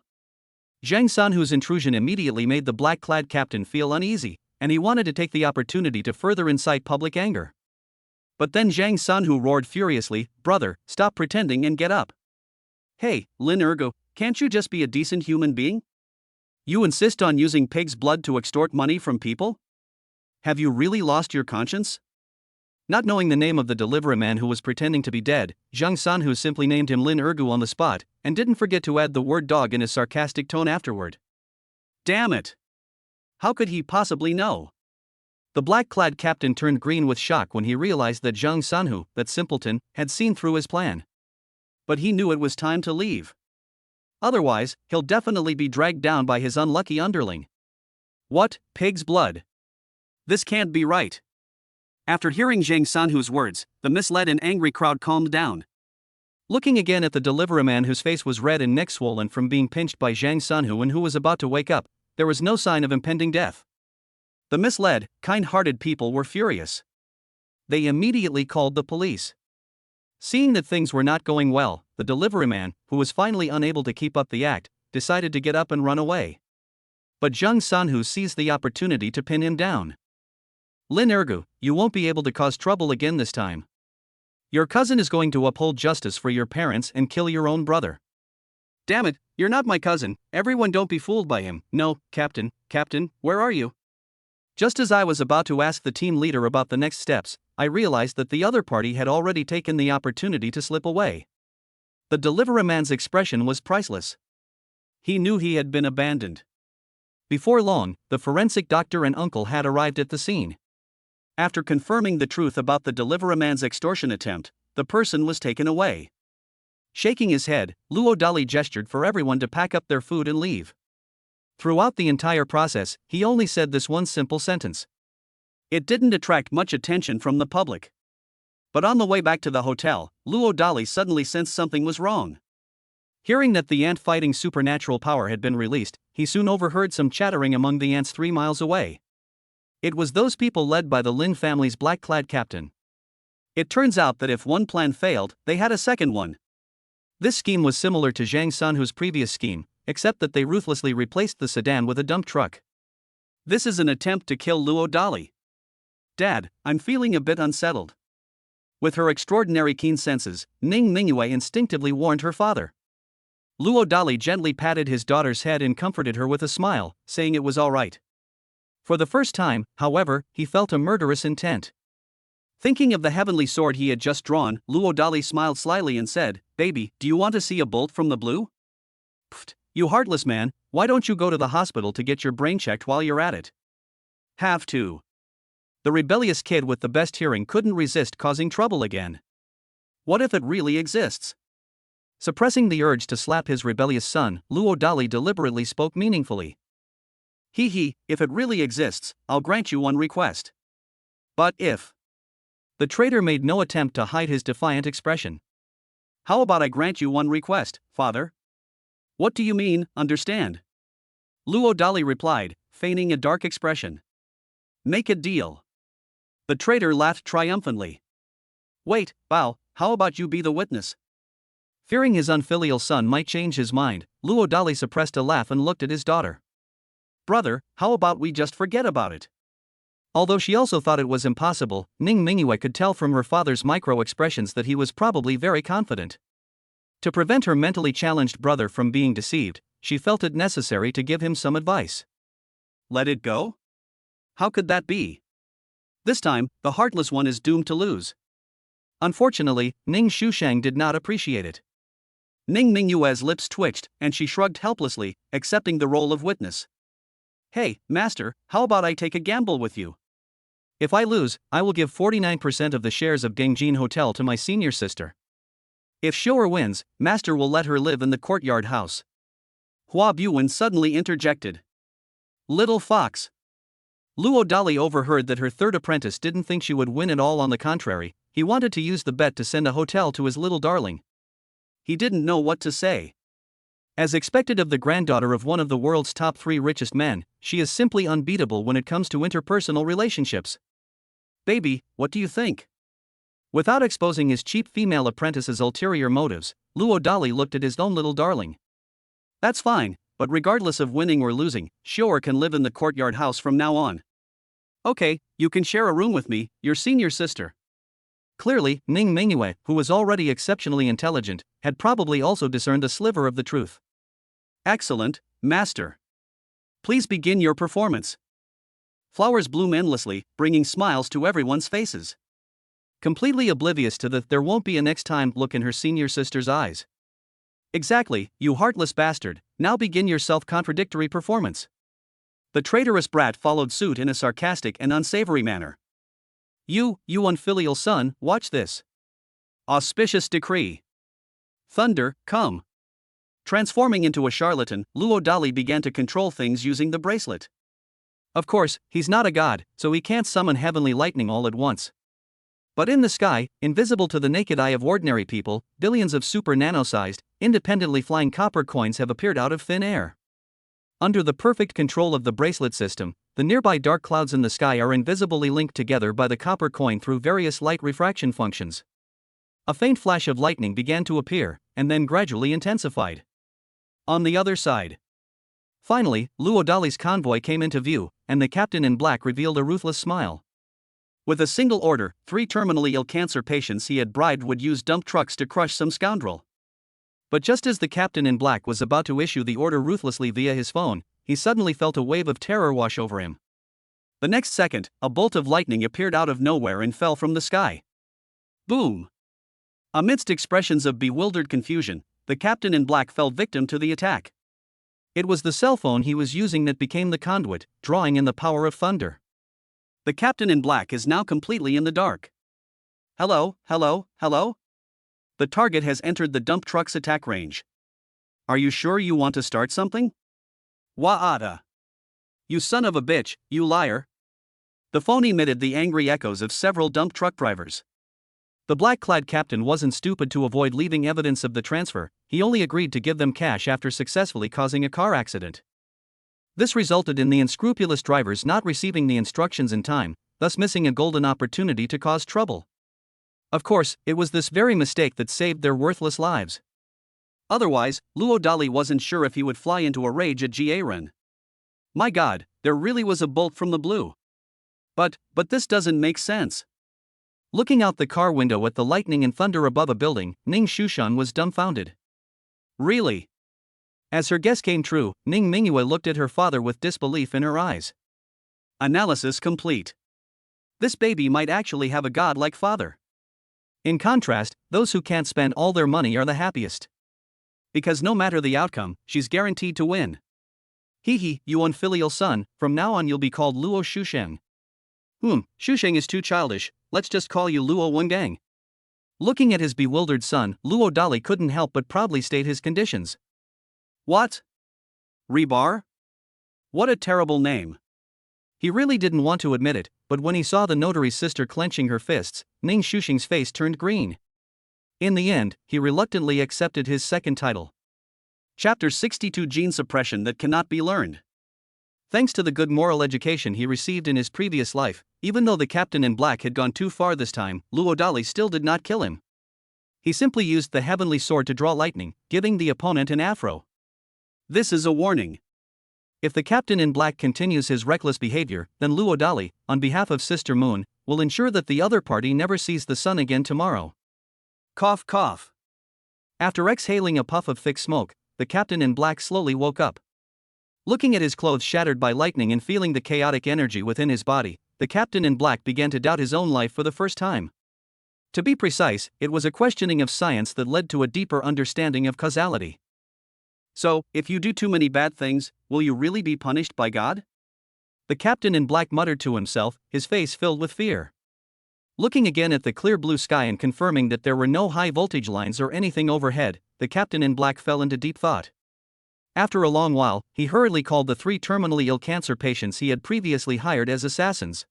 Zhang Sanhu's intrusion immediately made the black-clad captain feel uneasy, and he wanted to take the opportunity to further incite public anger. But then Zhang Sanhu roared furiously, "Brother, stop pretending and get up. Hey, Lin Ergo, can't you just be a decent human being? You insist on using pig's blood to extort money from people? Have you really lost your conscience?" Not knowing the name of the delivery man who was pretending to be dead, Zhang Sanhu simply named him Lin Ergu on the spot, and didn't forget to add the word dog in his sarcastic tone afterward. Damn it! How could he possibly know? The black-clad captain turned green with shock when he realized that Zhang Sanhu, that simpleton, had seen through his plan. But he knew it was time to leave. Otherwise, he'll definitely be dragged down by his unlucky underling. What, pig's blood? This can't be right. After hearing Zhang Sanhu's words, the misled and angry crowd calmed down. Looking again at the delivery man whose face was red and neck swollen from being pinched by Zhang Sanhu and who was about to wake up, there was no sign of impending death. The misled, kind-hearted people were furious. They immediately called the police. Seeing that things were not going well, the delivery man, who was finally unable to keep up the act, decided to get up and run away. But Zhang Sanhu seized the opportunity to pin him down. Lin Ergu, you won't be able to cause trouble again this time. Your cousin is going to uphold justice for your parents and kill your own brother. Damn it, you're not my cousin, everyone don't be fooled by him. No, Captain, where are you? Just as I was about to ask the team leader about the next steps, I realized that the other party had already taken the opportunity to slip away. The delivery man's expression was priceless. He knew he had been abandoned. Before long, the forensic doctor and uncle had arrived at the scene. After confirming the truth about the delivery man's extortion attempt, the person was taken away. Shaking his head, Luo Dali gestured for everyone to pack up their food and leave. Throughout the entire process, he only said this one simple sentence. It didn't attract much attention from the public. But on the way back to the hotel, Luo Dali suddenly sensed something was wrong. Hearing that the ant-fighting supernatural power had been released, he soon overheard some chattering among the ants 3 miles away. It was those people led by the Lin family's black-clad captain. It turns out that if one plan failed, they had a second one. This scheme was similar to Zhang Sanhu's previous scheme, except that they ruthlessly replaced the sedan with a dump truck. This is an attempt to kill Luo Dali. Dad, I'm feeling a bit unsettled. With her extraordinary keen senses, Ning Mingyue instinctively warned her father. Luo Dali gently patted his daughter's head and comforted her with a smile, saying it was all right. For the first time, however, he felt a murderous intent. Thinking of the heavenly sword he had just drawn, Luo Dali smiled slyly and said, "Baby, do you want to see a bolt from the blue?" Pfft, you heartless man, why don't you go to the hospital to get your brain checked while you're at it? Have to. The rebellious kid with the best hearing couldn't resist causing trouble again. What if it really exists? Suppressing the urge to slap his rebellious son, Luo Dali deliberately spoke meaningfully. If it really exists, I'll grant you one request. But if... The traitor made no attempt to hide his defiant expression. How about I grant you one request, father? What do you mean, understand? Luo Dali replied, feigning a dark expression. Make a deal. The traitor laughed triumphantly. Wait, Bao, how about you be the witness? Fearing his unfilial son might change his mind, Luo Dali suppressed a laugh and looked at his daughter. Brother, how about we just forget about it? Although she also thought it was impossible, Ning Mingyue could tell from her father's micro-expressions that he was probably very confident. To prevent her mentally challenged brother from being deceived, she felt it necessary to give him some advice. Let it go? How could that be? This time, the heartless one is doomed to lose. Unfortunately, Ning Shushang did not appreciate it. Ning Mingyue's lips twitched, and she shrugged helplessly, accepting the role of witness. Hey, master, how about I take a gamble with you? If I lose, I will give 49% of the shares of Gangjin Hotel to my senior sister. If Shoer wins, master will let her live in the courtyard house. Hua Buwen suddenly interjected. Little fox. Luo Dali overheard that her third apprentice didn't think she would win at all. On the contrary, he wanted to use the bet to send a hotel to his little darling. He didn't know what to say. As expected of the granddaughter of one of the world's top 3 richest men, she is simply unbeatable when it comes to interpersonal relationships. Baby, what do you think? Without exposing his cheap female apprentice's ulterior motives, Luo Dali looked at his own little darling. That's fine, but regardless of winning or losing, Xior can live in the courtyard house from now on. Okay, you can share a room with me, your senior sister. Clearly, Ning Mingyue, who was already exceptionally intelligent, had probably also discerned a sliver of the truth. Excellent, master. Please begin your performance. Flowers bloom endlessly, bringing smiles to everyone's faces. Completely oblivious to the "there won't be a next time" look in her senior sister's eyes. Exactly, you heartless bastard, now begin your self-contradictory performance. The traitorous brat followed suit in a sarcastic and unsavory manner. You unfilial son, watch this. Auspicious decree. Thunder, come. Transforming into a charlatan, Luo Dali began to control things using the bracelet. Of course, he's not a god, so he can't summon heavenly lightning all at once. But in the sky, invisible to the naked eye of ordinary people, billions of super nano-sized, independently flying copper coins have appeared out of thin air. Under the perfect control of the bracelet system, the nearby dark clouds in the sky are invisibly linked together by the copper coin through various light refraction functions. A faint flash of lightning began to appear, and then gradually intensified. On the other side. Finally, Luo Dali's convoy came into view, and the captain in black revealed a ruthless smile. With a single order, 3 terminally ill cancer patients he had bribed would use dump trucks to crush some scoundrel. But just as the captain in black was about to issue the order ruthlessly via his phone, he suddenly felt a wave of terror wash over him. The next second, a bolt of lightning appeared out of nowhere and fell from the sky. Boom! Amidst expressions of bewildered confusion, the captain in black fell victim to the attack. It was the cell phone he was using that became the conduit, drawing in the power of thunder. The captain in black is now completely in the dark. Hello? The target has entered the dump truck's attack range. Are you sure you want to start something? Wa'ada. You son of a bitch, you liar. The phone emitted the angry echoes of several dump truck drivers. The black-clad captain wasn't stupid to avoid leaving evidence of the transfer, he only agreed to give them cash after successfully causing a car accident. This resulted in the unscrupulous drivers not receiving the instructions in time, thus missing a golden opportunity to cause trouble. Of course, it was this very mistake that saved their worthless lives. Otherwise, Luo Dali wasn't sure if he would fly into a rage at Jiaren. My god, there really was a bolt from the blue. But this doesn't make sense. Looking out the car window at the lightning and thunder above a building, Ning Shushan was dumbfounded. Really? As her guess came true, Ning Mingyue looked at her father with disbelief in her eyes. Analysis complete. This baby might actually have a godlike father. In contrast, those who can't spend all their money are the happiest. Because no matter the outcome, she's guaranteed to win. Hee, you unfilial son, from now on you'll be called Luo Shusheng. Shusheng is too childish, let's just call you Luo Wengang. Looking at his bewildered son, Luo Dali couldn't help but proudly state his conditions. What? Rebar? What a terrible name. He really didn't want to admit it, but when he saw the notary's sister clenching her fists, Ning Shusheng's face turned green. In the end, he reluctantly accepted his second title. Chapter 62: Gene Suppression That Cannot Be Learned. Thanks to the good moral education he received in his previous life, even though the captain in black had gone too far this time, Luo Dali still did not kill him. He simply used the heavenly sword to draw lightning, giving the opponent an afro. This is a warning. If the captain in black continues his reckless behavior, then Luo Dali, on behalf of Sister Moon, will ensure that the other party never sees the sun again tomorrow. Cough, cough. After exhaling a puff of thick smoke, the captain in black slowly woke up. Looking at his clothes shattered by lightning and feeling the chaotic energy within his body, the captain in black began to doubt his own life for the first time. To be precise, it was a questioning of science that led to a deeper understanding of causality. So, if you do too many bad things, will you really be punished by God? The captain in black muttered to himself, his face filled with fear. Looking again at the clear blue sky and confirming that there were no high voltage lines or anything overhead, the captain in black fell into deep thought. After a long while, he hurriedly called the 3 terminally ill cancer patients he had previously hired as assassins.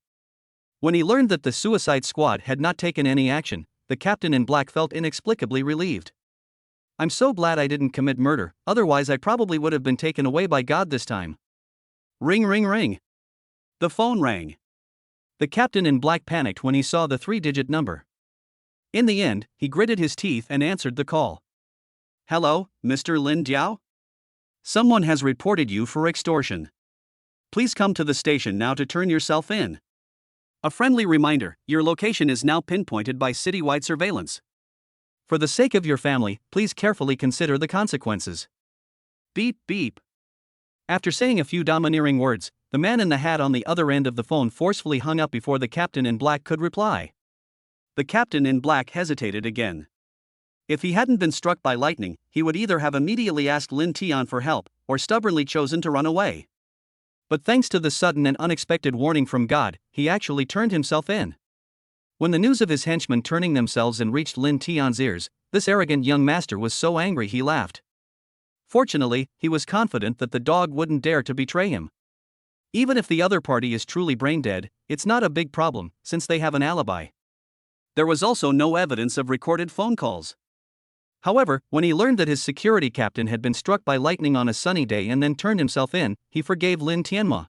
When he learned that the suicide squad had not taken any action, the captain in black felt inexplicably relieved. "I'm so glad I didn't commit murder, otherwise I probably would have been taken away by God this time." Ring ring ring. The phone rang. The captain in black panicked when he saw the 3-digit number. In the end, he gritted his teeth and answered the call. "Hello, Mr. Lin Diao? Someone has reported you for extortion. Please come to the station now to turn yourself in. A friendly reminder, your location is now pinpointed by citywide surveillance. For the sake of your family, please carefully consider the consequences." Beep beep. After saying a few domineering words, the man in the hat on the other end of the phone forcefully hung up before the captain in black could reply. The captain in black hesitated again. If he hadn't been struck by lightning, he would either have immediately asked Lin Tian for help, or stubbornly chosen to run away. But thanks to the sudden and unexpected warning from God, he actually turned himself in. When the news of his henchmen turning themselves in reached Lin Tian's ears, this arrogant young master was so angry he laughed. Fortunately, he was confident that the dog wouldn't dare to betray him. Even if the other party is truly brain dead, it's not a big problem, since they have an alibi. There was also no evidence of recorded phone calls. However, when he learned that his security captain had been struck by lightning on a sunny day and then turned himself in, he forgave Lin Tianma.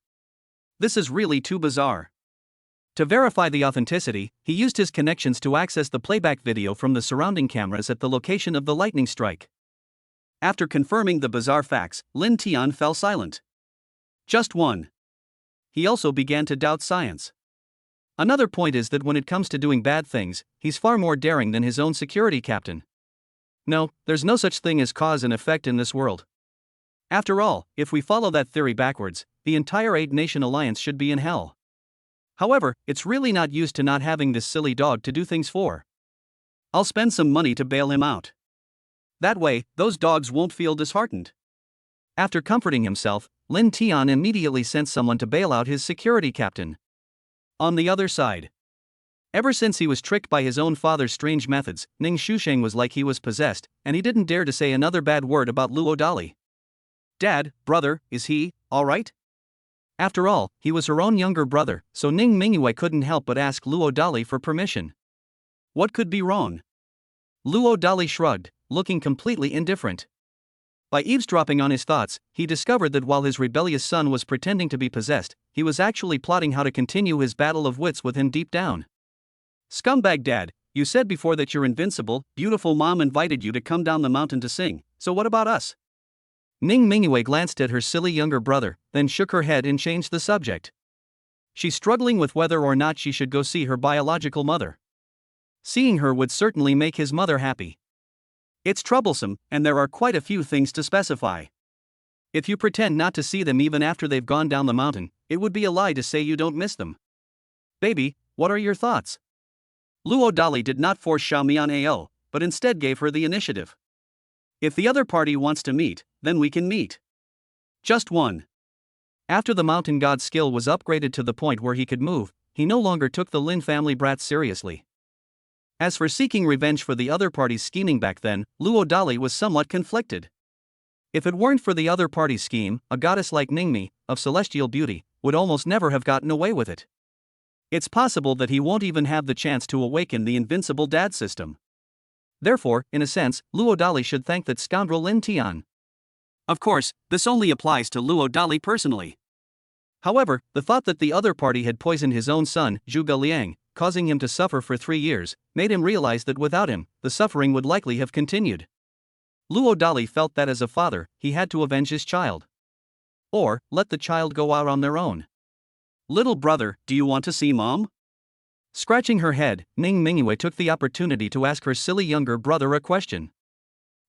This is really too bizarre. To verify the authenticity, he used his connections to access the playback video from the surrounding cameras at the location of the lightning strike. After confirming the bizarre facts, Lin Tian fell silent. Just one. He also began to doubt science. Another point is that when it comes to doing bad things, he's far more daring than his own security captain. No, there's no such thing as cause and effect in this world. After all, if we follow that theory backwards, the entire 8-nation alliance should be in hell. However, it's really not used to not having this silly dog to do things for. I'll spend some money to bail him out. That way, those dogs won't feel disheartened. After comforting himself, Lin Tian immediately sent someone to bail out his security captain. On the other side, ever since he was tricked by his own father's strange methods, Ning Shusheng was like he was possessed, and he didn't dare to say another bad word about Luo Dali. "Dad, brother, is he all right?" After all, he was her own younger brother, so Ning Mingyue couldn't help but ask Luo Dali for permission. What could be wrong? Luo Dali shrugged, looking completely indifferent. By eavesdropping on his thoughts, he discovered that while his rebellious son was pretending to be possessed, he was actually plotting how to continue his battle of wits with him deep down. "Scumbag dad, you said before that you're invincible. Beautiful mom invited you to come down the mountain to sing, so what about us?" Ning Mingyue glanced at her silly younger brother, then shook her head and changed the subject. She's struggling with whether or not she should go see her biological mother. Seeing her would certainly make his mother happy. It's troublesome, and there are quite a few things to specify. If you pretend not to see them even after they've gone down the mountain, it would be a lie to say you don't miss them. Baby, what are your thoughts? Luo Dali did not force Xiaomian Ao, but instead gave her the initiative. If the other party wants to meet, then we can meet. Just one. After the mountain god's skill was upgraded to the point where he could move, he no longer took the Lin family brats seriously. As for seeking revenge for the other party's scheming back then, Luo Dali was somewhat conflicted. If it weren't for the other party's scheme, a goddess like Ningmi, of celestial beauty, would almost never have gotten away with it. It's possible that he won't even have the chance to awaken the invincible dad system. Therefore, in a sense, Luo Dali should thank that scoundrel Lin Tian. Of course, this only applies to Luo Dali personally. However, the thought that the other party had poisoned his own son, Zhuge Liang, causing him to suffer for 3 years, made him realize that without him, the suffering would likely have continued. Luo Dali felt that as a father, he had to avenge his child. Or, let the child go out on their own. "Little brother, do you want to see mom?" Scratching her head, Ning Mingyue took the opportunity to ask her silly younger brother a question.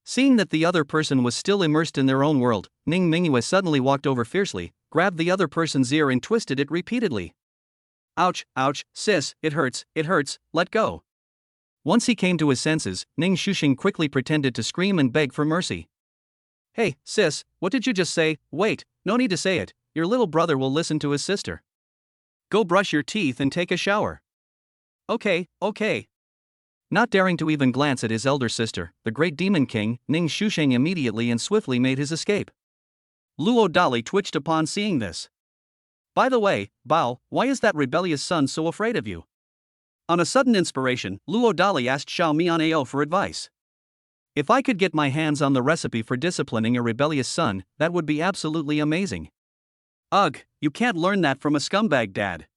Seeing that the other person was still immersed in their own world, Ning Mingyue suddenly walked over fiercely, grabbed the other person's ear and twisted it repeatedly. "Ouch, ouch, sis, it hurts, let go." Once he came to his senses, Ning Shusheng quickly pretended to scream and beg for mercy. "Hey, sis, what did you just say?" "Wait, no need to say it, your little brother will listen to his sister. Go brush your teeth and take a shower." Okay. Not daring to even glance at his elder sister, the great demon king, Ning Shusheng immediately and swiftly made his escape. Luo Dali twitched upon seeing this. By the way, Bao, why is that rebellious son so afraid of you? On a sudden inspiration, Luo Dali asked Xiao Mianao for advice. If I could get my hands on the recipe for disciplining a rebellious son, that would be absolutely amazing. Ugh, you can't learn that from a scumbag dad.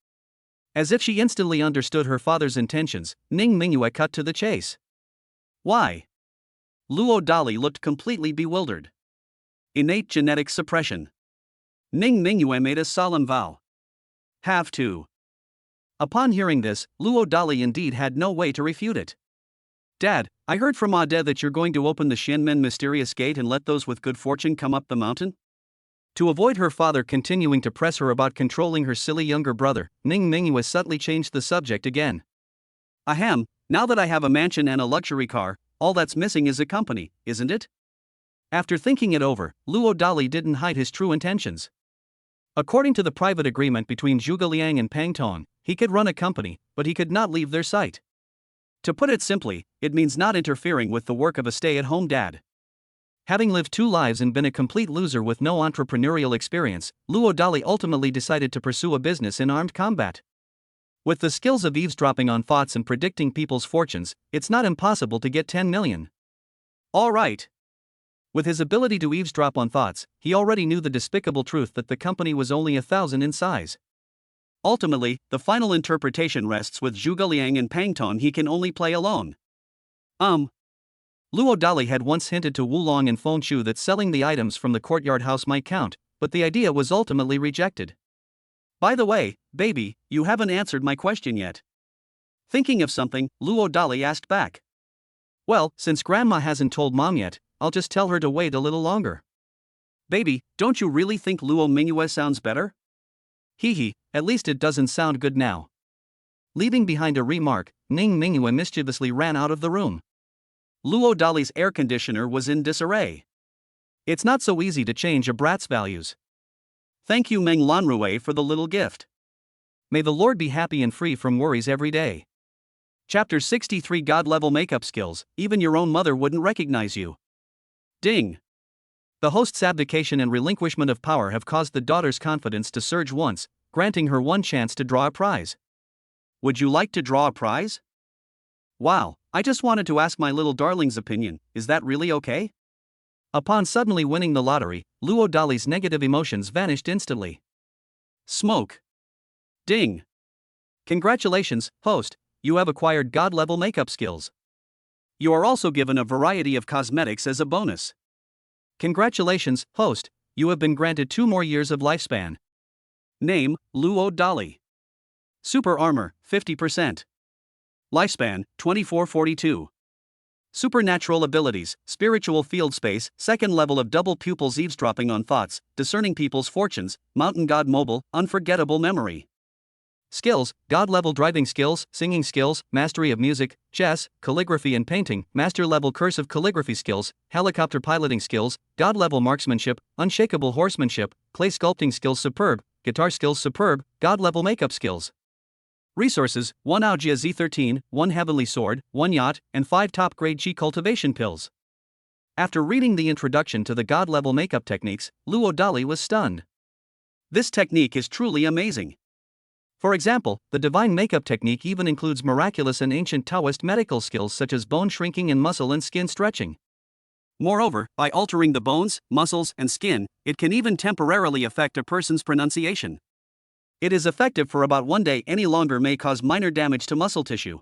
As if she instantly understood her father's intentions, Ning Mingyue cut to the chase. Why? Luo Dali looked completely bewildered. Innate genetic suppression. Ning Mingyue made a solemn vow. Have to. Upon hearing this, Luo Dali indeed had no way to refute it. Dad, I heard from Ade that you're going to open the Xianmen mysterious gate and let those with good fortune come up the mountain? To avoid her father continuing to press her about controlling her silly younger brother, Ning Mingyue subtly changed the subject again. Ahem, now that I have a mansion and a luxury car, all that's missing is a company, isn't it? After thinking it over, Luo Dali didn't hide his true intentions. According to the private agreement between Zhuge Liang and Pang Tong, he could run a company, but he could not leave their sight. To put it simply, it means not interfering with the work of a stay-at-home dad. Having lived 2 lives and been a complete loser with no entrepreneurial experience, Luo Dali ultimately decided to pursue a business in armed combat. With the skills of eavesdropping on thoughts and predicting people's fortunes, it's not impossible to get 10 million. All right. With his ability to eavesdrop on thoughts, he already knew the despicable truth that the company was only 1,000 in size. Ultimately, the final interpretation rests with Zhuge Liang and Pang Tong. He can only play alone. Luo Dali had once hinted to Wulong and Fengshu that selling the items from the courtyard house might count, but the idea was ultimately rejected. By the way, baby, you haven't answered my question yet. Thinking of something, Luo Dali asked back. Well, since Grandma hasn't told Mom yet, I'll just tell her to wait a little longer. Baby, don't you really think Luo Mingyue sounds better? Hee, at least it doesn't sound good now. Leaving behind a remark, Ning Mingyue mischievously ran out of the room. Luo Dali's air conditioner was in disarray. It's not so easy to change a brat's values. Thank you Meng Lanrue for the little gift. May the Lord be happy and free from worries every day. Chapter 63 God-level makeup skills, even your own mother wouldn't recognize you. Ding. The host's abdication and relinquishment of power have caused the daughter's confidence to surge once, granting her one chance to draw a prize. Would you like to draw a prize? Wow, I just wanted to ask my little darling's opinion, is that really okay? Upon suddenly winning the lottery, Luo Dali's negative emotions vanished instantly. Smoke. Ding. Congratulations, host, you have acquired God-level makeup skills. You are also given a variety of cosmetics as a bonus. Congratulations, host, you have been granted 2 more years of lifespan. Name, Luo Dali. Super armor, 50%. Lifespan, 2442. Supernatural abilities, spiritual field space, 2nd level of double pupils eavesdropping on thoughts, discerning people's fortunes, mountain god mobile, unforgettable memory. Skills, God-level driving skills, singing skills, mastery of music, chess, calligraphy and painting, master-level cursive calligraphy skills, helicopter piloting skills, God-level marksmanship, unshakable horsemanship, clay sculpting skills superb, guitar skills superb, God-level makeup skills. Resources, 1 Aojia Z13, 1 Heavenly Sword, 1 Yacht, and 5 top-grade Qi cultivation pills. After reading the introduction to the God-level makeup techniques, Luo Dali was stunned. This technique is truly amazing. For example, the divine makeup technique even includes miraculous and ancient Taoist medical skills such as bone shrinking and muscle and skin stretching. Moreover, by altering the bones, muscles, and skin, it can even temporarily affect a person's pronunciation. It is effective for about 1 day, any longer may cause minor damage to muscle tissue.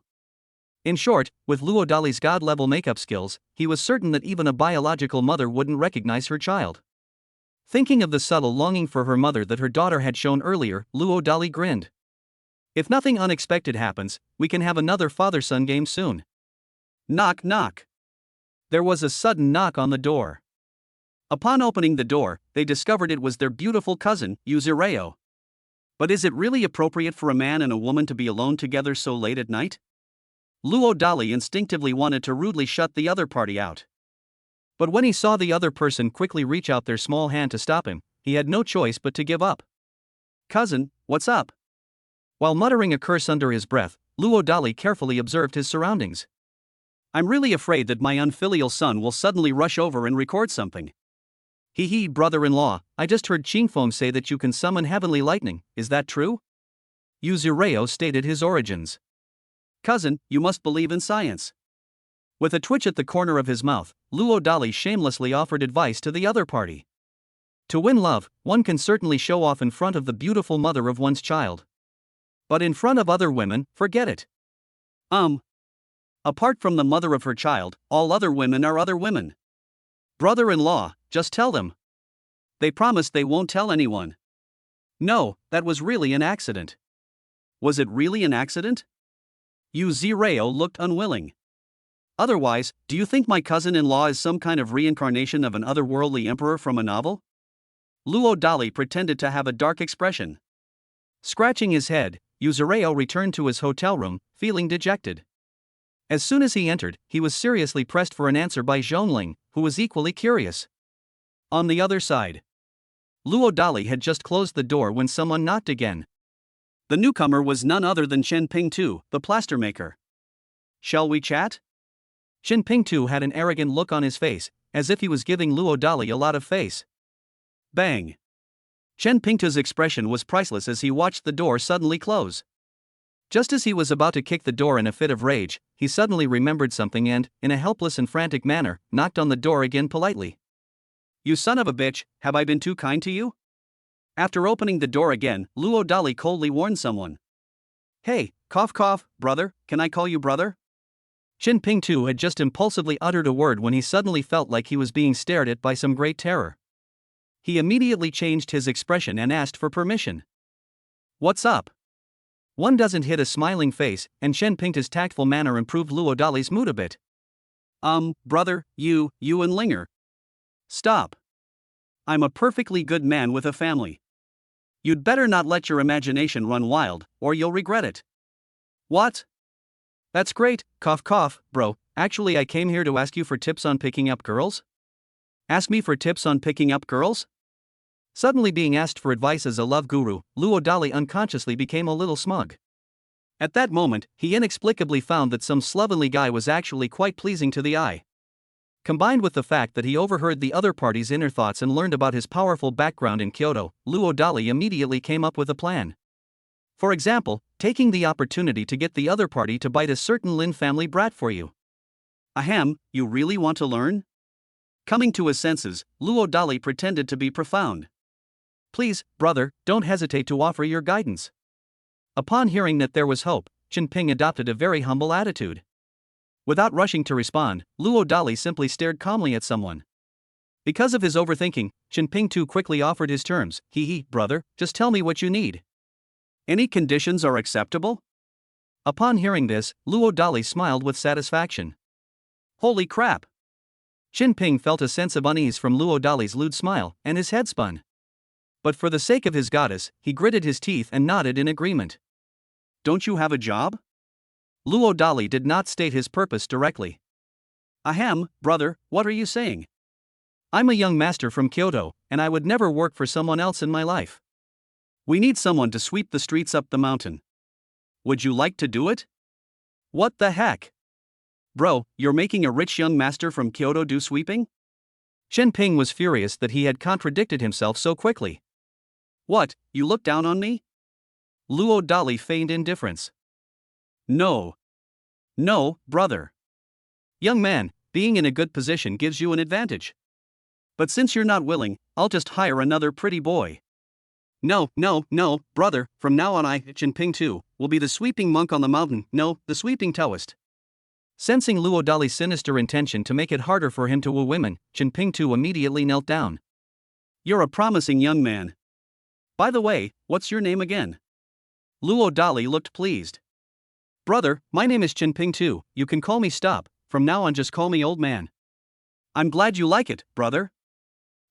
In short, with Luo Dali's God-level makeup skills, he was certain that even a biological mother wouldn't recognize her child. Thinking of the subtle longing for her mother that her daughter had shown earlier, Luo Dali grinned. If nothing unexpected happens, we can have another father-son game soon. Knock knock. There was a sudden knock on the door. Upon opening the door, they discovered it was their beautiful cousin, Yuzureo. But is it really appropriate for a man and a woman to be alone together so late at night? Luo Dali instinctively wanted to rudely shut the other party out. But when he saw the other person quickly reach out their small hand to stop him, he had no choice but to give up. Cousin, what's up? While muttering a curse under his breath, Luo Dali carefully observed his surroundings. I'm really afraid that my unfilial son will suddenly rush over and record something. Hee hee, brother-in-law, I just heard Qingfeng say that you can summon heavenly lightning, is that true? Yuzureo stated his origins. Cousin, you must believe in science. With a twitch at the corner of his mouth, Luo Dali shamelessly offered advice to the other party. To win love, one can certainly show off in front of the beautiful mother of one's child. But in front of other women, forget it. Apart from the mother of her child, all other women are other women. Brother-in-law, just tell them. They promised they won't tell anyone. No, that was really an accident. Was it really an accident? Yuzureo looked unwilling. Otherwise, do you think my cousin-in-law is some kind of reincarnation of an otherworldly emperor from a novel? Luo Dali pretended to have a dark expression. Scratching his head, Yuzureo returned to his hotel room, feeling dejected. As soon as he entered, he was seriously pressed for an answer by Zhongling, who was equally curious. On the other side, Luo Dali had just closed the door when someone knocked again. The newcomer was none other than Chen Pingtu, the plaster maker. Shall we chat? Chen Pingtu had an arrogant look on his face, as if he was giving Luo Dali a lot of face. Bang! Chen Pingtu's expression was priceless as he watched the door suddenly close. Just as he was about to kick the door in a fit of rage, he suddenly remembered something and, in a helpless and frantic manner, knocked on the door again politely. You son of a bitch, have I been too kind to you? After opening the door again, Luo Dali coldly warned someone. Hey, cough cough, brother, can I call you brother? Chen Pingtu had just impulsively uttered a word when he suddenly felt like he was being stared at by some great terror. He immediately changed his expression and asked for permission. What's up? One doesn't hit a smiling face, and Chen Pingtu's tactful manner improved Luo Dali's mood a bit. Brother, you and Linger. Stop. I'm a perfectly good man with a family. You'd better not let your imagination run wild, or you'll regret it. What? That's great, cough cough, bro. Actually, I came here to ask you for tips on picking up girls. Ask me for tips on picking up girls? Suddenly being asked for advice as a love guru, Luo Dali unconsciously became a little smug. At that moment, he inexplicably found that some slovenly guy was actually quite pleasing to the eye. Combined with the fact that he overheard the other party's inner thoughts and learned about his powerful background in Kyoto, Luo Dali immediately came up with a plan. For example, taking the opportunity to get the other party to bite a certain Lin family brat for you. Ahem, you really want to learn? Coming to his senses, Luo Dali pretended to be profound. Please, brother, don't hesitate to offer your guidance. Upon hearing that there was hope, Chen Ping adopted a very humble attitude. Without rushing to respond, Luo Dali simply stared calmly at someone. Because of his overthinking, Chen Ping too quickly offered his terms. Hee, brother, just tell me what you need. Any conditions are acceptable? Upon hearing this, Luo Dali smiled with satisfaction. Holy crap! Chen Ping felt a sense of unease from Luo Dali's lewd smile, and his head spun. But for the sake of his goddess, he gritted his teeth and nodded in agreement. Don't you have a job? Luo Dali did not state his purpose directly. Ahem, brother, what are you saying? I'm a young master from Kyoto, and I would never work for someone else in my life. We need someone to sweep the streets up the mountain. Would you like to do it? What the heck? Bro, you're making a rich young master from Kyoto do sweeping? Chen Ping was furious that he had contradicted himself so quickly. What, you look down on me? Luo Dali feigned indifference. No, brother. Young man, being in a good position gives you an advantage. But since you're not willing, I'll just hire another pretty boy. No, brother, from now on I, Chen Ping too, will be the sweeping monk on the mountain, no, the sweeping Taoist. Sensing Luo Dali's sinister intention to make it harder for him to woo women, Chen Ping too immediately knelt down. You're a promising young man. By the way, what's your name again? Luo Dali looked pleased. Brother, my name is Chen Ping too, you can call me Stop, from now on just call me old man. I'm glad you like it, brother.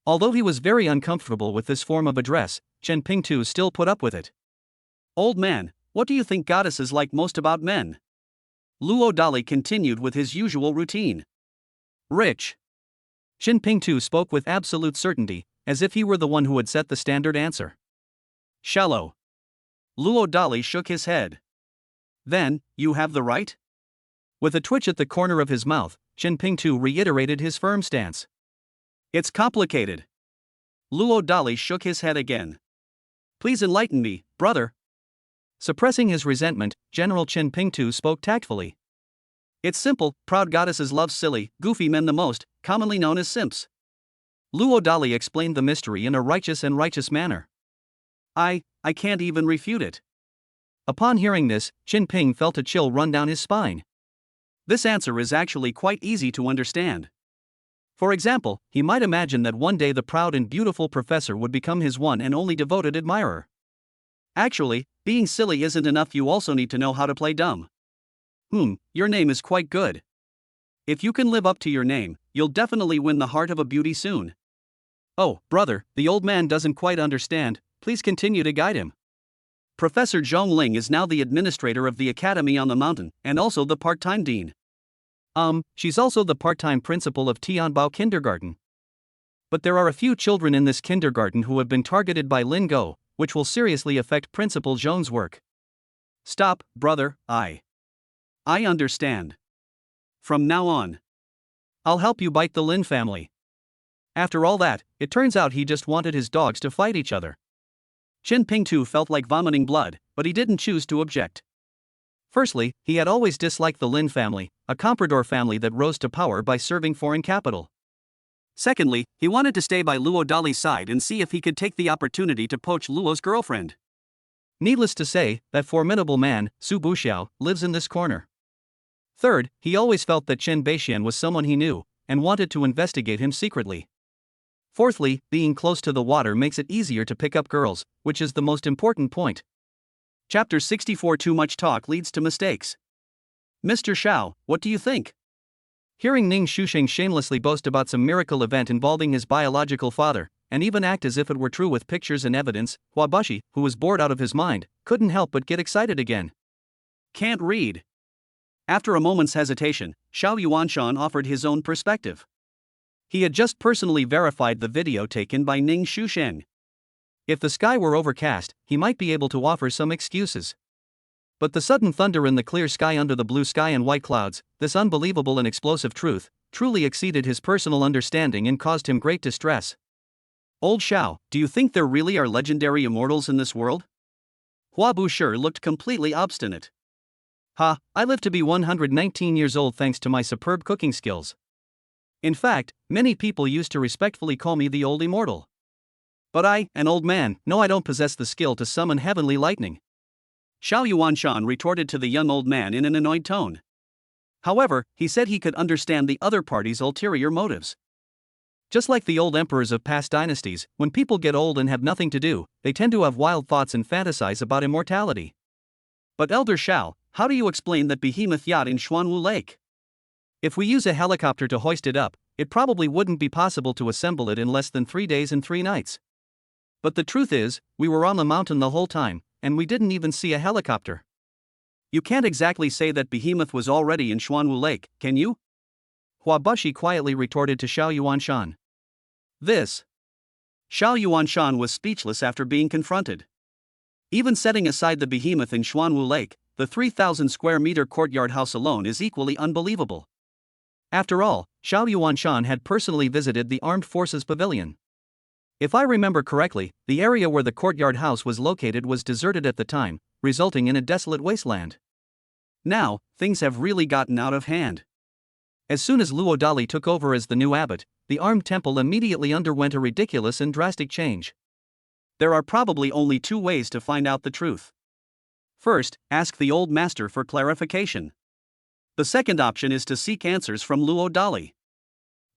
Although he was very uncomfortable with this form of address, Chen Ping too still put up with it. Old man, what do you think goddesses like most about men? Luo Dali continued with his usual routine. Rich. Chen Ping too spoke with absolute certainty, as if he were the one who had set the standard answer. Shallow. Luo Dali shook his head. Then, you have the right? With a twitch at the corner of his mouth, Chen Ping too reiterated his firm stance. It's complicated. Luo Dali shook his head again. Please enlighten me, brother. Suppressing his resentment, General Qin Pingtu spoke tactfully. It's simple, proud goddesses love silly, goofy men the most, commonly known as simps. Luo Dali explained the mystery in a righteous manner. I can't even refute it. Upon hearing this, Qin Ping felt a chill run down his spine. This answer is actually quite easy to understand. For example, he might imagine that one day the proud and beautiful professor would become his one and only devoted admirer. Actually, being silly isn't enough, you also need to know how to play dumb. Your name is quite good. If you can live up to your name, you'll definitely win the heart of a beauty soon. Oh, brother, the old man doesn't quite understand, please continue to guide him. Professor Zhong Ling is now the administrator of the academy on the mountain, and also the part-time dean. She's also the part-time principal of Tianbao Kindergarten. But there are a few children in this kindergarten who have been targeted by Lin Go, which will seriously affect Principal Zhong's work. Stop, brother, I understand. From now on, I'll help you bite the Lin family. After all that, it turns out he just wanted his dogs to fight each other. Qin Pingtu felt like vomiting blood, but he didn't choose to object. Firstly, he had always disliked the Lin family, a comprador family that rose to power by serving foreign capital. Secondly, he wanted to stay by Luo Dali's side and see if he could take the opportunity to poach Luo's girlfriend. Needless to say, that formidable man, Su Buxiao, lives in this corner. Third, he always felt that Chen Beixian was someone he knew, and wanted to investigate him secretly. Fourthly, being close to the water makes it easier to pick up girls, which is the most important point. Chapter 64. Too much talk leads to mistakes. Mr. Xiao, what do you think? Hearing Ning Shusheng shamelessly boast about some miracle event involving his biological father, and even act as if it were true with pictures and evidence, Huabushi, who was bored out of his mind, couldn't help but get excited again. Can't read. After a moment's hesitation, Xiao Yuanshan offered his own perspective. He had just personally verified the video taken by Ning Shusheng. If the sky were overcast, he might be able to offer some excuses. But the sudden thunder in the clear sky under the blue sky and white clouds, this unbelievable and explosive truth, truly exceeded his personal understanding and caused him great distress. Old Xiao, do you think there really are legendary immortals in this world? Hua Bushi looked completely obstinate. I live to be 119 years old thanks to my superb cooking skills. In fact, many people used to respectfully call me the old immortal. But I, an old man, know I don't possess the skill to summon heavenly lightning. Xiao Yuanshan retorted to the young old man in an annoyed tone. However, he said he could understand the other party's ulterior motives. Just like the old emperors of past dynasties, when people get old and have nothing to do, they tend to have wild thoughts and fantasize about immortality. But Elder Xiao, how do you explain that behemoth yacht in Xuanwu Lake? If we use a helicopter to hoist it up, it probably wouldn't be possible to assemble it in less than 3 days and 3 nights. But the truth is, we were on the mountain the whole time, and we didn't even see a helicopter. You can't exactly say that behemoth was already in Xuanwu Lake, can you? Huabushi quietly retorted to Xiao Yuanshan. This. Xiao Yuanshan was speechless after being confronted. Even setting aside the behemoth in Xuanwu Lake, the 3,000 square meter courtyard house alone is equally unbelievable. After all, Xiao Yuanshan had personally visited the Armed Forces Pavilion. If I remember correctly, the area where the courtyard house was located was deserted at the time, resulting in a desolate wasteland. Now, things have really gotten out of hand. As soon as Luo Dali took over as the new abbot, the armed temple immediately underwent a ridiculous and drastic change. There are probably only 2 ways to find out the truth. First, ask the old master for clarification. The second option is to seek answers from Luo Dali.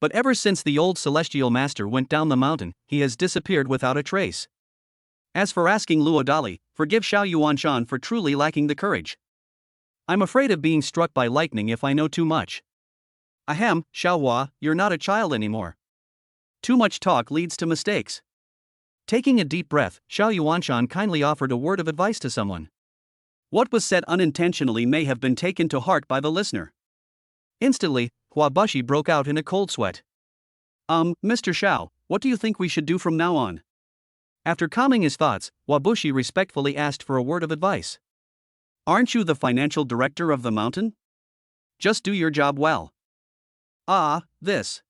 But ever since the old celestial master went down the mountain, he has disappeared without a trace. As for asking Luo Dali, forgive Xiao Yuanshan for truly lacking the courage. I'm afraid of being struck by lightning if I know too much. Ahem, Xiao Hua, you're not a child anymore. Too much talk leads to mistakes. Taking a deep breath, Xiao Yuanshan kindly offered a word of advice to someone. What was said unintentionally may have been taken to heart by the listener. Instantly, Huabushi broke out in a cold sweat. Mr. Xiao, what do you think we should do from now on? After calming his thoughts, Huabushi respectfully asked for a word of advice. Aren't you the financial director of the mountain? Just do your job well. This.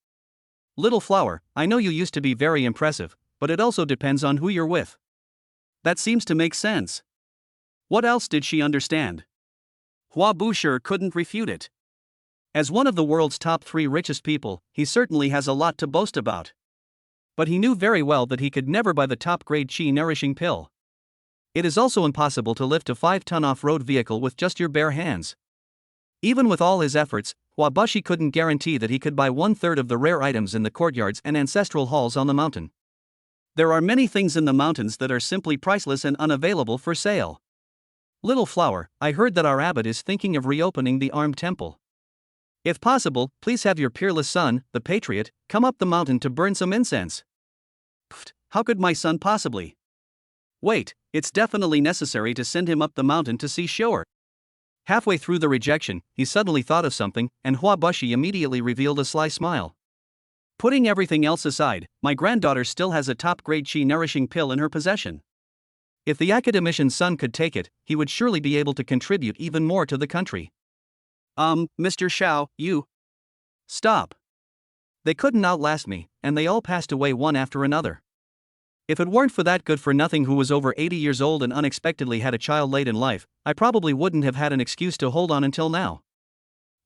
Little flower, I know you used to be very impressive, but it also depends on who you're with. That seems to make sense. What else did she understand? Hua Bushi couldn't refute it. As one of the world's top 3 richest people, he certainly has a lot to boast about. But he knew very well that he could never buy the top-grade chi-nourishing pill. It is also impossible to lift a 5-ton off-road vehicle with just your bare hands. Even with all his efforts, Hua Bushi couldn't guarantee that he could buy 1/3 of the rare items in the courtyards and ancestral halls on the mountain. There are many things in the mountains that are simply priceless and unavailable for sale. Little flower, I heard that our abbot is thinking of reopening the armed temple. If possible, please have your peerless son, the patriot, come up the mountain to burn some incense. Pfft, how could my son possibly? Wait, it's definitely necessary to send him up the mountain to see Shoer. Halfway through the rejection, he suddenly thought of something, and Hua Bushi immediately revealed a sly smile. Putting everything else aside, my granddaughter still has a top-grade chi-nourishing pill in her possession. If the academician's son could take it, he would surely be able to contribute even more to the country. Mr. Shao, you... Stop. They couldn't outlast me, and they all passed away one after another. If it weren't for that good-for-nothing who was over 80 years old and unexpectedly had a child late in life, I probably wouldn't have had an excuse to hold on until now.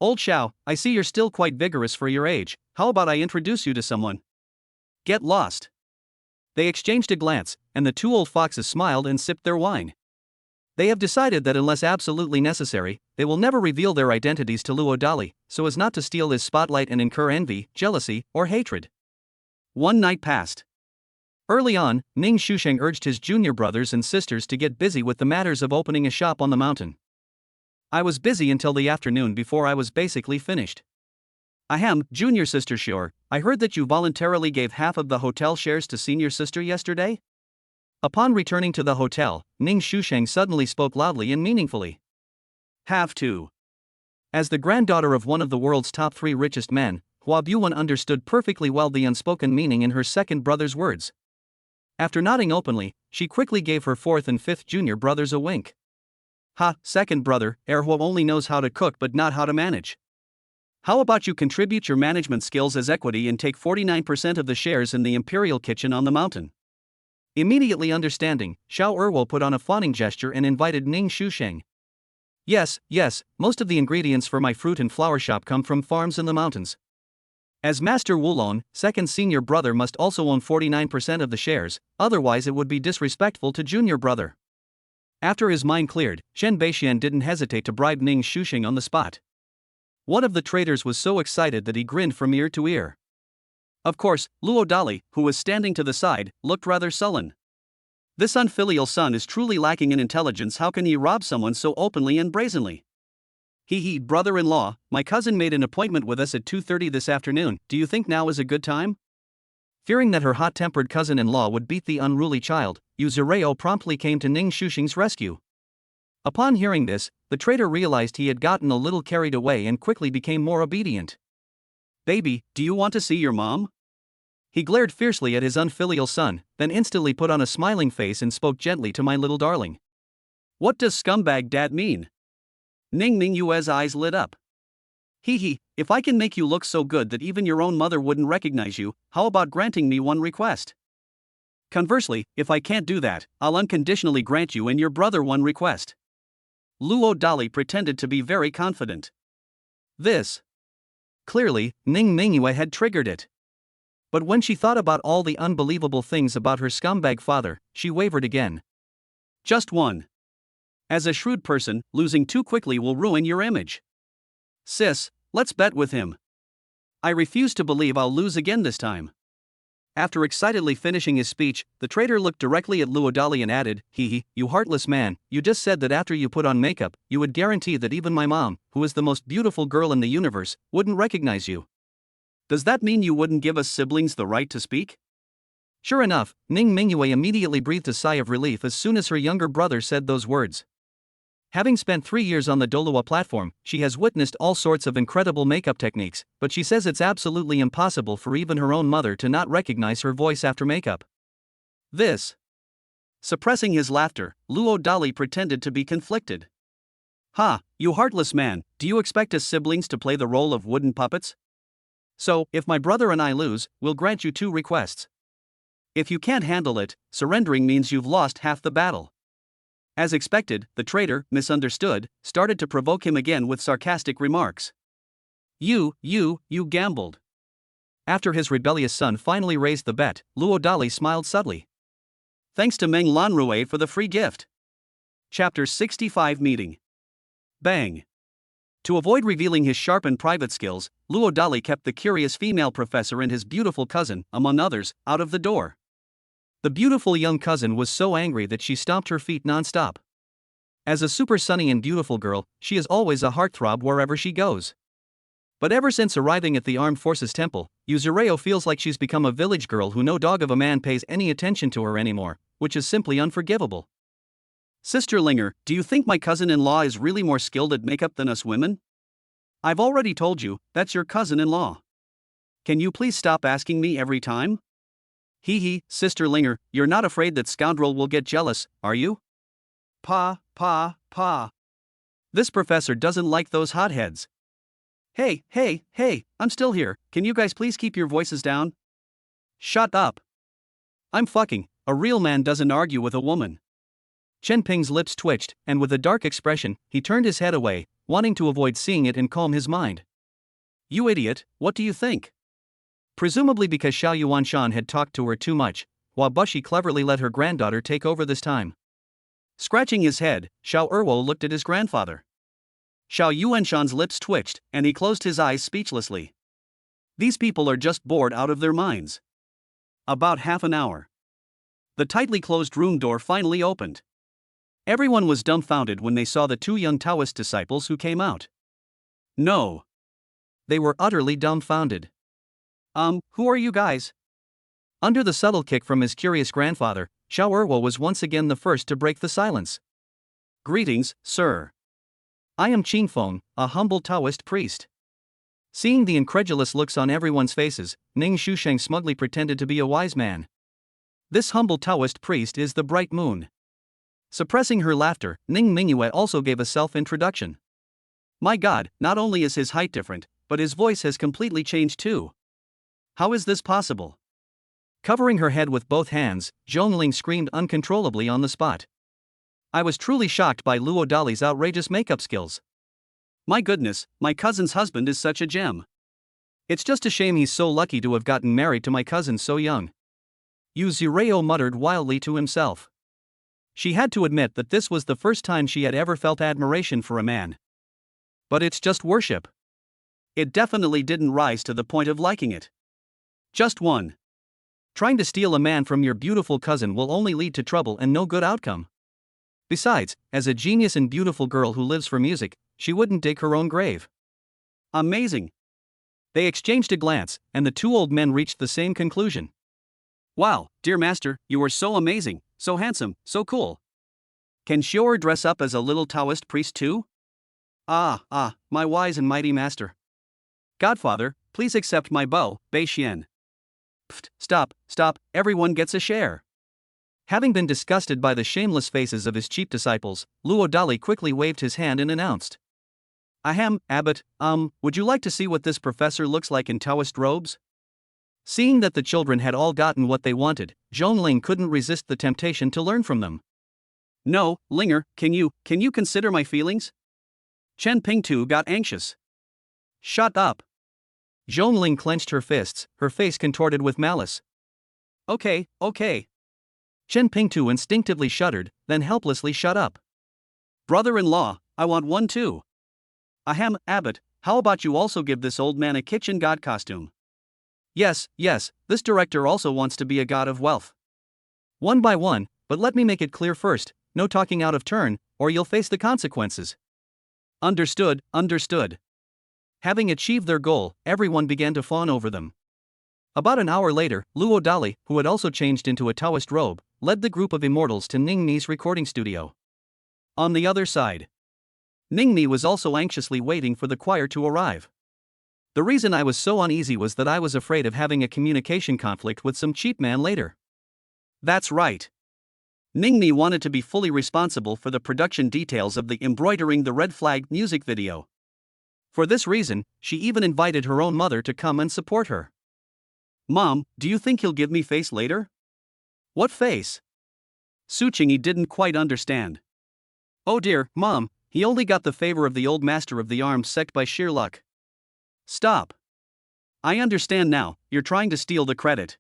Old Shao, I see you're still quite vigorous for your age, how about I introduce you to someone? Get lost. They exchanged a glance, and the 2 old foxes smiled and sipped their wine. They have decided that unless absolutely necessary, they will never reveal their identities to Luo Dali, so as not to steal his spotlight and incur envy, jealousy, or hatred. One night passed. Early on, Ning Shusheng urged his junior brothers and sisters to get busy with the matters of opening a shop on the mountain. I was busy until the afternoon before I was basically finished. Ahem, junior sister Shoer, I heard that you voluntarily gave half of the hotel shares to senior sister yesterday? Upon returning to the hotel, Ning Shusheng suddenly spoke loudly and meaningfully. Have to. As the granddaughter of one of the world's top 3 richest men, Hua Buwan understood perfectly well the unspoken meaning in her second brother's words. After nodding openly, she quickly gave her 4th and 5th junior brothers a wink. Ha, second brother, Hua only knows how to cook but not how to manage. How about you contribute your management skills as equity and take 49% of the shares in the imperial kitchen on the mountain? Immediately understanding, Xiao Erwo put on a fawning gesture and invited Ning Shusheng. Yes, most of the ingredients for my fruit and flower shop come from farms in the mountains. As Master Wulong, second senior brother must also own 49% of the shares, otherwise it would be disrespectful to junior brother. After his mind cleared, Shen Beixian didn't hesitate to bribe Ning Shusheng on the spot. One of the traders was so excited that he grinned from ear to ear. Of course, Luo Dali, who was standing to the side, looked rather sullen. This unfilial son is truly lacking in intelligence. How can he rob someone so openly and brazenly? He, brother-in-law, my cousin made an appointment with us at 2:30 this afternoon. Do you think now is a good time? Fearing that her hot-tempered cousin-in-law would beat the unruly child, Yu Zireo promptly came to Ning Shusheng's rescue. Upon hearing this, the trader realized he had gotten a little carried away and quickly became more obedient. Baby, do you want to see your mom? He glared fiercely at his unfilial son, then instantly put on a smiling face and spoke gently to my little darling. What does scumbag dad mean? Ning Mingyue's eyes lit up. If I can make you look so good that even your own mother wouldn't recognize you, how about granting me one request? Conversely, if I can't do that, I'll unconditionally grant you and your brother one request. Luo Dali pretended to be very confident. This. Clearly, Ning Mingyue had triggered it. But when she thought about all the unbelievable things about her scumbag father, she wavered again. Just one. As a shrewd person, losing too quickly will ruin your image. Sis, let's bet with him. I refuse to believe I'll lose again this time. After excitedly finishing his speech, the trader looked directly at Luo Dali and added, you heartless man, you just said that after you put on makeup, you would guarantee that even my mom, who is the most beautiful girl in the universe, wouldn't recognize you. Does that mean you wouldn't give us siblings the right to speak? Sure enough, Ning Mingyue immediately breathed a sigh of relief as soon as her younger brother said those words. Having spent 3 years on the Dolua platform, she has witnessed all sorts of incredible makeup techniques, but she says it's absolutely impossible for even her own mother to not recognize her voice after makeup. This. Suppressing his laughter, Luo Dali pretended to be conflicted. Ha, you heartless man, do you expect us siblings to play the role of wooden puppets? So, if my brother and I lose, we'll grant you 2 requests. If you can't handle it, surrendering means you've lost half the battle. As expected, the traitor, misunderstood, started to provoke him again with sarcastic remarks. You gambled. After his rebellious son finally raised the bet, Luo Dali smiled subtly. Thanks to Meng Lanrue for the free gift. Chapter 65 Meeting. Bang. To avoid revealing his sharpened private skills, Luo Dali kept the curious female professor and his beautiful cousin, among others, out of the door. The beautiful young cousin was so angry that she stomped her feet non-stop. As a super sunny and beautiful girl, she is always a heartthrob wherever she goes. But ever since arriving at the Armed Forces Temple, Yuzureo feels like she's become a village girl who no dog of a man pays any attention to her anymore, which is simply unforgivable. Sister Linger, do you think my cousin-in-law is really more skilled at makeup than us women? I've already told you, that's your cousin-in-law. Can you please stop asking me every time? Hee, Sister Linger, you're not afraid that scoundrel will get jealous, are you? Pa. This professor doesn't like those hotheads. Hey, I'm still here, can you guys please keep your voices down? Shut up. I'm fucking, a real man doesn't argue with a woman. Chen Ping's lips twitched, and with a dark expression, he turned his head away, wanting to avoid seeing it and calm his mind. You idiot, what do you think? Presumably because Xiao Yuanshan had talked to her too much, while Bushi cleverly let her granddaughter take over this time. Scratching his head, Xiao Erwo looked at his grandfather. Xiao Yuanshan's lips twitched, and he closed his eyes speechlessly. These people are just bored out of their minds. About half an hour. The tightly closed room door finally opened. Everyone was dumbfounded when they saw the two young Taoist disciples who came out. No. They were utterly dumbfounded. Who are you guys? Under the subtle kick from his curious grandfather, Xiao Erwo was once again the first to break the silence. Greetings, sir. I am Qingfeng, a humble Taoist priest. Seeing the incredulous looks on everyone's faces, Ning Shusheng smugly pretended to be a wise man. This humble Taoist priest is the bright moon. Suppressing her laughter, Ning Mingyue also gave a self-introduction. My god, not only is his height different, but his voice has completely changed too. How is this possible? Covering her head with both hands, Zhongling screamed uncontrollably on the spot. I was truly shocked by Luo Dali's outrageous makeup skills. My goodness, my cousin's husband is such a gem. It's just a shame he's so lucky to have gotten married to my cousin so young. Yuzureo muttered wildly to himself. She had to admit that this was the first time she had ever felt admiration for a man. But it's just worship. It definitely didn't rise to the point of liking it. Just one. Trying to steal a man from your beautiful cousin will only lead to trouble and no good outcome. Besides, as a genius and beautiful girl who lives for music, she wouldn't dig her own grave. Amazing. They exchanged a glance, and the two old men reached the same conclusion. Wow, dear master, you are so amazing, so handsome, so cool. Can Xior dress up as a little Taoist priest too? Ah, my wise and mighty master. Godfather, please accept my bow, Bei Xian. Pfft, stop, everyone gets a share. Having been disgusted by the shameless faces of his cheap disciples, Luo Dali quickly waved his hand and announced. Ahem, abbot, would you like to see what this professor looks like in Taoist robes? Seeing that the children had all gotten what they wanted, Zhongling couldn't resist the temptation to learn from them. No, Linger, can you consider my feelings? Chen Pingtu got anxious. Shut up. Zhongling clenched her fists, her face contorted with malice. Okay. Chen Pingtu instinctively shuddered, then helplessly shut up. Brother-in-law, I want one too. Ahem, abbot, how about you also give this old man a kitchen god costume? Yes, this director also wants to be a god of wealth. One by one, but let me make it clear first, no talking out of turn, or you'll face the consequences. Understood. Having achieved their goal, everyone began to fawn over them. About an hour later, Luo Dali, who had also changed into a Taoist robe, led the group of immortals to Ning Mi's recording studio. On the other side, Ning Mi was also anxiously waiting for the choir to arrive. The reason I was so uneasy was that I was afraid of having a communication conflict with some cheap man later. That's right. Ning Mi wanted to be fully responsible for the production details of the Embroidering the Red Flag music video. For this reason, she even invited her own mother to come and support her. Mom, do you think he'll give me face later? What face? Su Qingyi didn't quite understand. Oh dear, Mom, he only got the favor of the old master of the arms sect by sheer luck. Stop. I understand now, you're trying to steal the credit.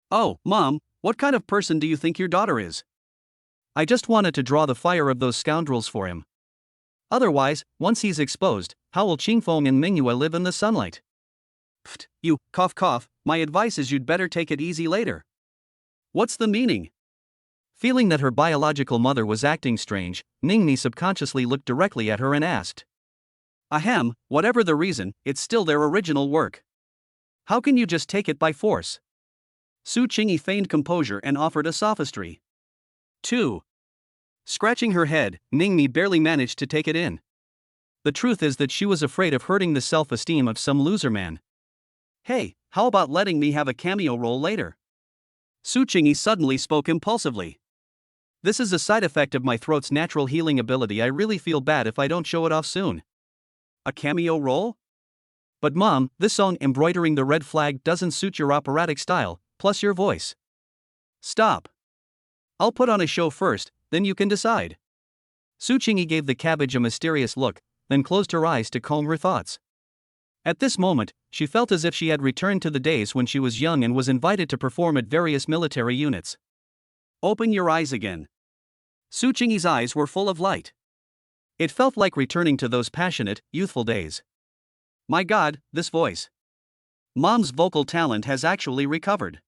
Oh, Mom, what kind of person do you think your daughter is? I just wanted to draw the fire of those scoundrels for him. Otherwise, once he's exposed, how will Qingfeng and Mingyue live in the sunlight? Pfft, you, cough cough, my advice is you'd better take it easy later. What's the meaning? Feeling that her biological mother was acting strange, Ningmi subconsciously looked directly at her and asked. Ahem, whatever the reason, it's still their original work. How can you just take it by force? Su Qingyi feigned composure and offered a sophistry. 2. Scratching her head, Ningmi barely managed to take it in. The truth is that she was afraid of hurting the self-esteem of some loser man. Hey, how about letting me have a cameo role later? Su Qingyi suddenly spoke impulsively. This is a side effect of my throat's natural healing ability. I really feel bad if I don't show it off soon. A cameo role? But Mom, this song Embroidering the Red Flag doesn't suit your operatic style, plus your voice. Stop. I'll put on a show first, then you can decide. Su Qingyi gave the cabbage a mysterious look, then closed her eyes to calm her thoughts. At this moment, she felt as if she had returned to the days when she was young and was invited to perform at various military units. Open your eyes again. Su Qingyi's eyes were full of light. It felt like returning to those passionate, youthful days. My God, this voice. Mom's vocal talent has actually recovered.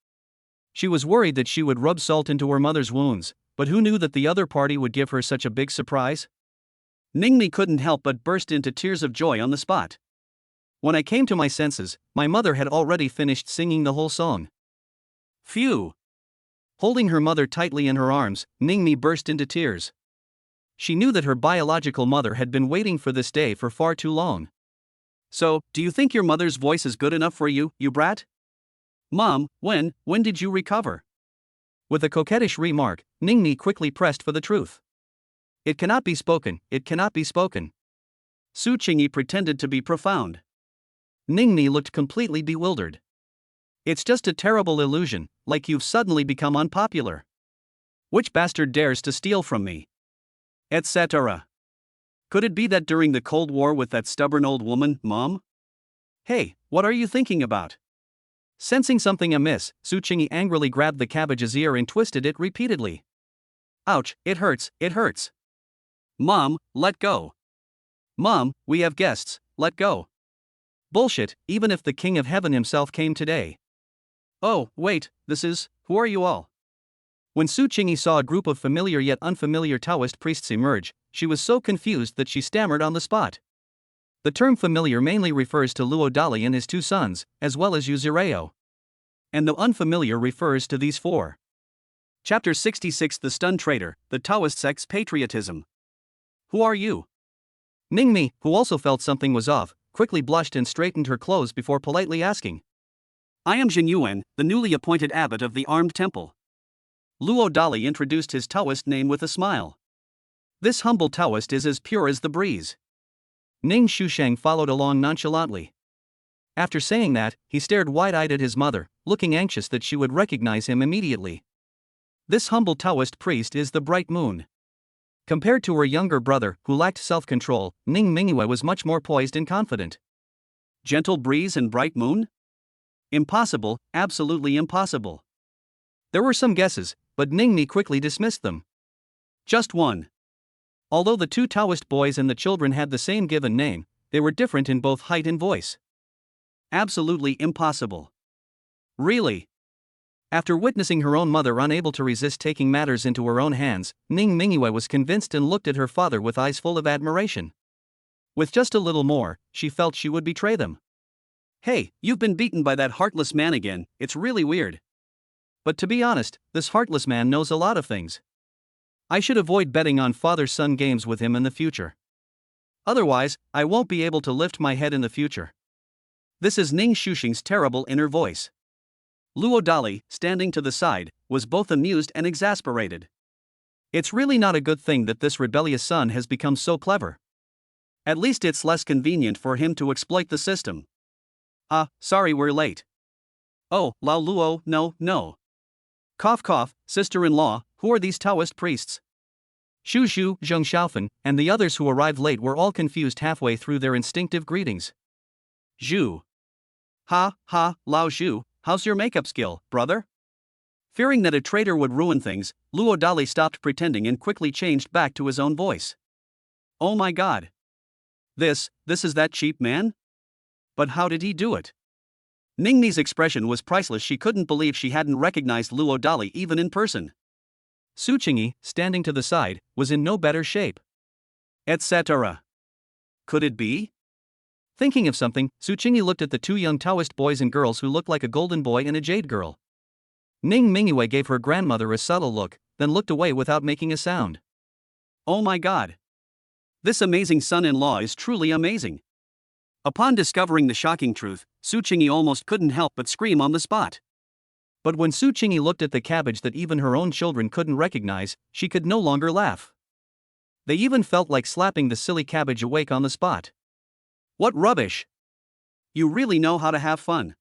She was worried that she would rub salt into her mother's wounds, but who knew that the other party would give her such a big surprise? Ningmi couldn't help but burst into tears of joy on the spot. When I came to my senses, my mother had already finished singing the whole song. Phew! Holding her mother tightly in her arms, Ningmi burst into tears. She knew that her biological mother had been waiting for this day for far too long. So, do you think your mother's voice is good enough for you, you brat? Mom, when did you recover? With a coquettish remark, Ningmi quickly pressed for the truth. It cannot be spoken, it cannot be spoken. Su Qingyi pretended to be profound. Ningmi looked completely bewildered. It's just a terrible illusion, like you've suddenly become unpopular. Which bastard dares to steal from me? Etc. Could it be that during the Cold War with that stubborn old woman, Mom? Hey, what are you thinking about? Sensing something amiss, Su Qingyi angrily grabbed the cabbage's ear and twisted it repeatedly. Ouch, it hurts, it hurts. Mom, let go. Mom, we have guests, let go. Bullshit, even if the King of Heaven himself came today. Oh, wait, who are you all? When Su Qingyi saw a group of familiar yet unfamiliar Taoist priests emerge, she was so confused that she stammered on the spot. The term familiar mainly refers to Luo Dali and his 2 sons, as well as Yuzureo. And the unfamiliar refers to these 4. Chapter 66 The Stunned Traitor, the Taoist sect's patriotism. Who are you? Ningmi, who also felt something was off, quickly blushed and straightened her clothes before politely asking. I am Jin Yuan, the newly appointed abbot of the Armed Temple. Luo Dali introduced his Taoist name with a smile. This humble Taoist is as pure as the breeze. Ning Shusheng followed along nonchalantly. After saying that, he stared wide-eyed at his mother, looking anxious that she would recognize him immediately. This humble Taoist priest is the bright moon. Compared to her younger brother, who lacked self-control, Ning Mingyue was much more poised and confident. Gentle breeze and bright moon? Impossible, absolutely impossible. There were some guesses, but Ningmi quickly dismissed them. Just one. Although the 2 Taoist boys and the children had the same given name, they were different in both height and voice. Absolutely impossible. Really? After witnessing her own mother unable to resist taking matters into her own hands, Ning Mingyue was convinced and looked at her father with eyes full of admiration. With just a little more, she felt she would betray them. Hey, you've been beaten by that heartless man again, it's really weird. But to be honest, this heartless man knows a lot of things. I should avoid betting on father-son games with him in the future. Otherwise, I won't be able to lift my head in the future. This is Ning Shusheng's terrible inner voice. Luo Dali, standing to the side, was both amused and exasperated. It's really not a good thing that this rebellious son has become so clever. At least it's less convenient for him to exploit the system. Sorry we're late. Oh, Lao Luo, no. Cough cough, sister-in-law, who are these Taoist priests? Xu Xu, Zheng Xiaofan, and the others who arrived late were all confused halfway through their instinctive greetings. Zhu. Ha, ha, Lao Zhu, how's your makeup skill, brother? Fearing that a traitor would ruin things, Luo Dali stopped pretending and quickly changed back to his own voice. Oh my god. This is that cheap man? But how did he do it? Ningni's expression was priceless. She couldn't believe she hadn't recognized Luo Dali even in person. Su Qingyi, standing to the side, was in no better shape. Etc. Could it be? Thinking of something, Su Qingyi looked at the two young Taoist boys and girls who looked like a golden boy and a jade girl. Ning Mingyue gave her grandmother a subtle look, then looked away without making a sound. Oh my god. This amazing son-in-law is truly amazing. Upon discovering the shocking truth, Su Qingyi almost couldn't help but scream on the spot. But when Su Qingyi looked at the cabbage that even her own children couldn't recognize, she could no longer laugh. They even felt like slapping the silly cabbage awake on the spot. What rubbish! You really know how to have fun.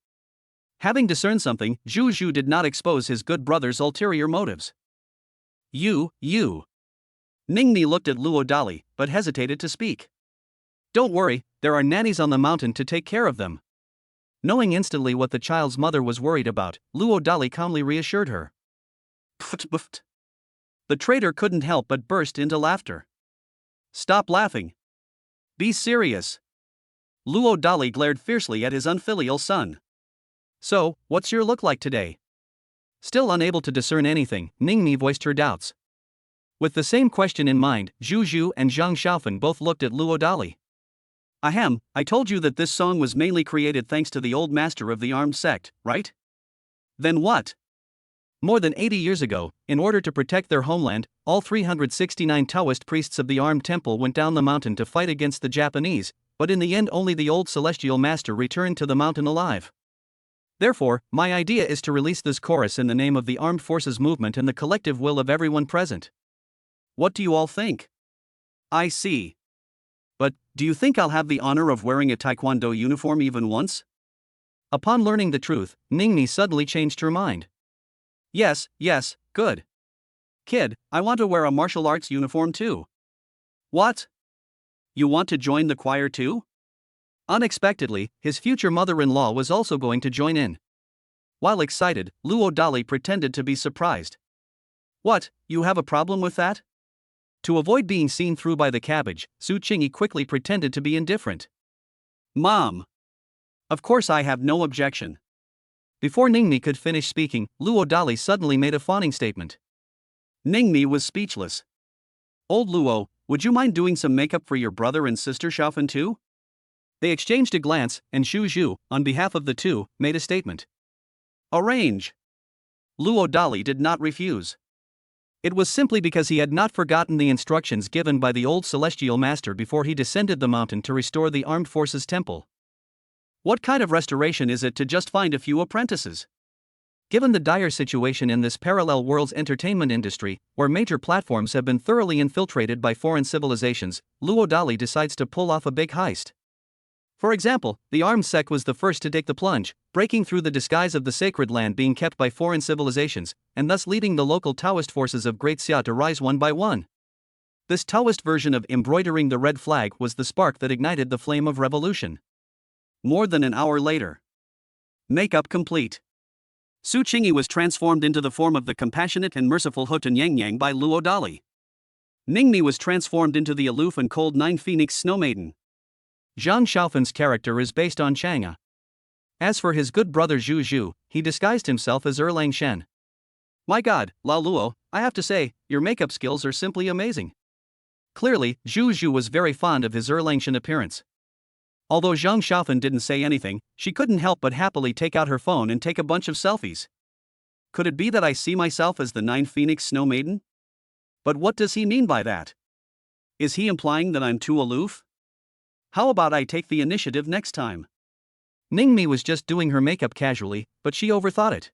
Having discerned something, Zhu Zhu did not expose his good brother's ulterior motives. You. Ningni looked at Luo Dali, but hesitated to speak. Don't worry, there are nannies on the mountain to take care of them. Knowing instantly what the child's mother was worried about, Luo Dali calmly reassured her. Pft. The traitor couldn't help but burst into laughter. Stop laughing. Be serious. Luo Dali glared fiercely at his unfilial son. So, what's your look like today? Still unable to discern anything, Ningni voiced her doubts. With the same question in mind, Zhu Zhu and Zhang Xiaofan both looked at Luo Dali. Ahem, I told you that this song was mainly created thanks to the old master of the armed sect, right? Then what? More than 80 years ago, in order to protect their homeland, all 369 Taoist priests of the armed temple went down the mountain to fight against the Japanese, but in the end only the old celestial master returned to the mountain alive. Therefore, my idea is to release this chorus in the name of the armed forces movement and the collective will of everyone present. What do you all think? I see. But, do you think I'll have the honor of wearing a taekwondo uniform even once? Upon learning the truth, Ningni suddenly changed her mind. Yes, good. Kid, I want to wear a martial arts uniform too. What? You want to join the choir too? Unexpectedly, his future mother-in-law was also going to join in. While excited, Luo Dali pretended to be surprised. What, you have a problem with that? To avoid being seen through by the cabbage, Su Qingyi quickly pretended to be indifferent. Mom! Of course I have no objection. Before Ningmi could finish speaking, Luo Dali suddenly made a fawning statement. Ningmi was speechless. Old Luo, would you mind doing some makeup for your brother and sister Xiaofan too? They exchanged a glance, and Xu Zhu, on behalf of the two, made a statement. Arrange. Luo Dali did not refuse. It was simply because he had not forgotten the instructions given by the old celestial master before he descended the mountain to restore the armed forces temple. What kind of restoration is it to just find a few apprentices? Given the dire situation in this parallel world's entertainment industry, where major platforms have been thoroughly infiltrated by foreign civilizations, Luo Dali decides to pull off a big heist. For example, the armed sect was the first to take the plunge, breaking through the disguise of the sacred land being kept by foreign civilizations, and thus leading the local Taoist forces of Great Xia to rise one by one. This Taoist version of embroidering the red flag was the spark that ignited the flame of revolution. More than an hour later. Makeup complete. Su Qingyi was transformed into the form of the compassionate and merciful Houghton Yang Yang by Luo Dali. Ningmi was transformed into the aloof and cold Nine Phoenix Snow Maiden. Zhang Xiaofan's character is based on Chang'e. As for his good brother Zhu Zhu, he disguised himself as Erlang Shen. My god, Lao Luo, I have to say, your makeup skills are simply amazing. Clearly, Zhu Zhu was very fond of his Erlang Shen appearance. Although Zhang Xiaofan didn't say anything, she couldn't help but happily take out her phone and take a bunch of selfies. Could it be that I see myself as the Nine Phoenix Snow Maiden? But what does he mean by that? Is he implying that I'm too aloof? How about I take the initiative next time? Ningmi was just doing her makeup casually, but she overthought it.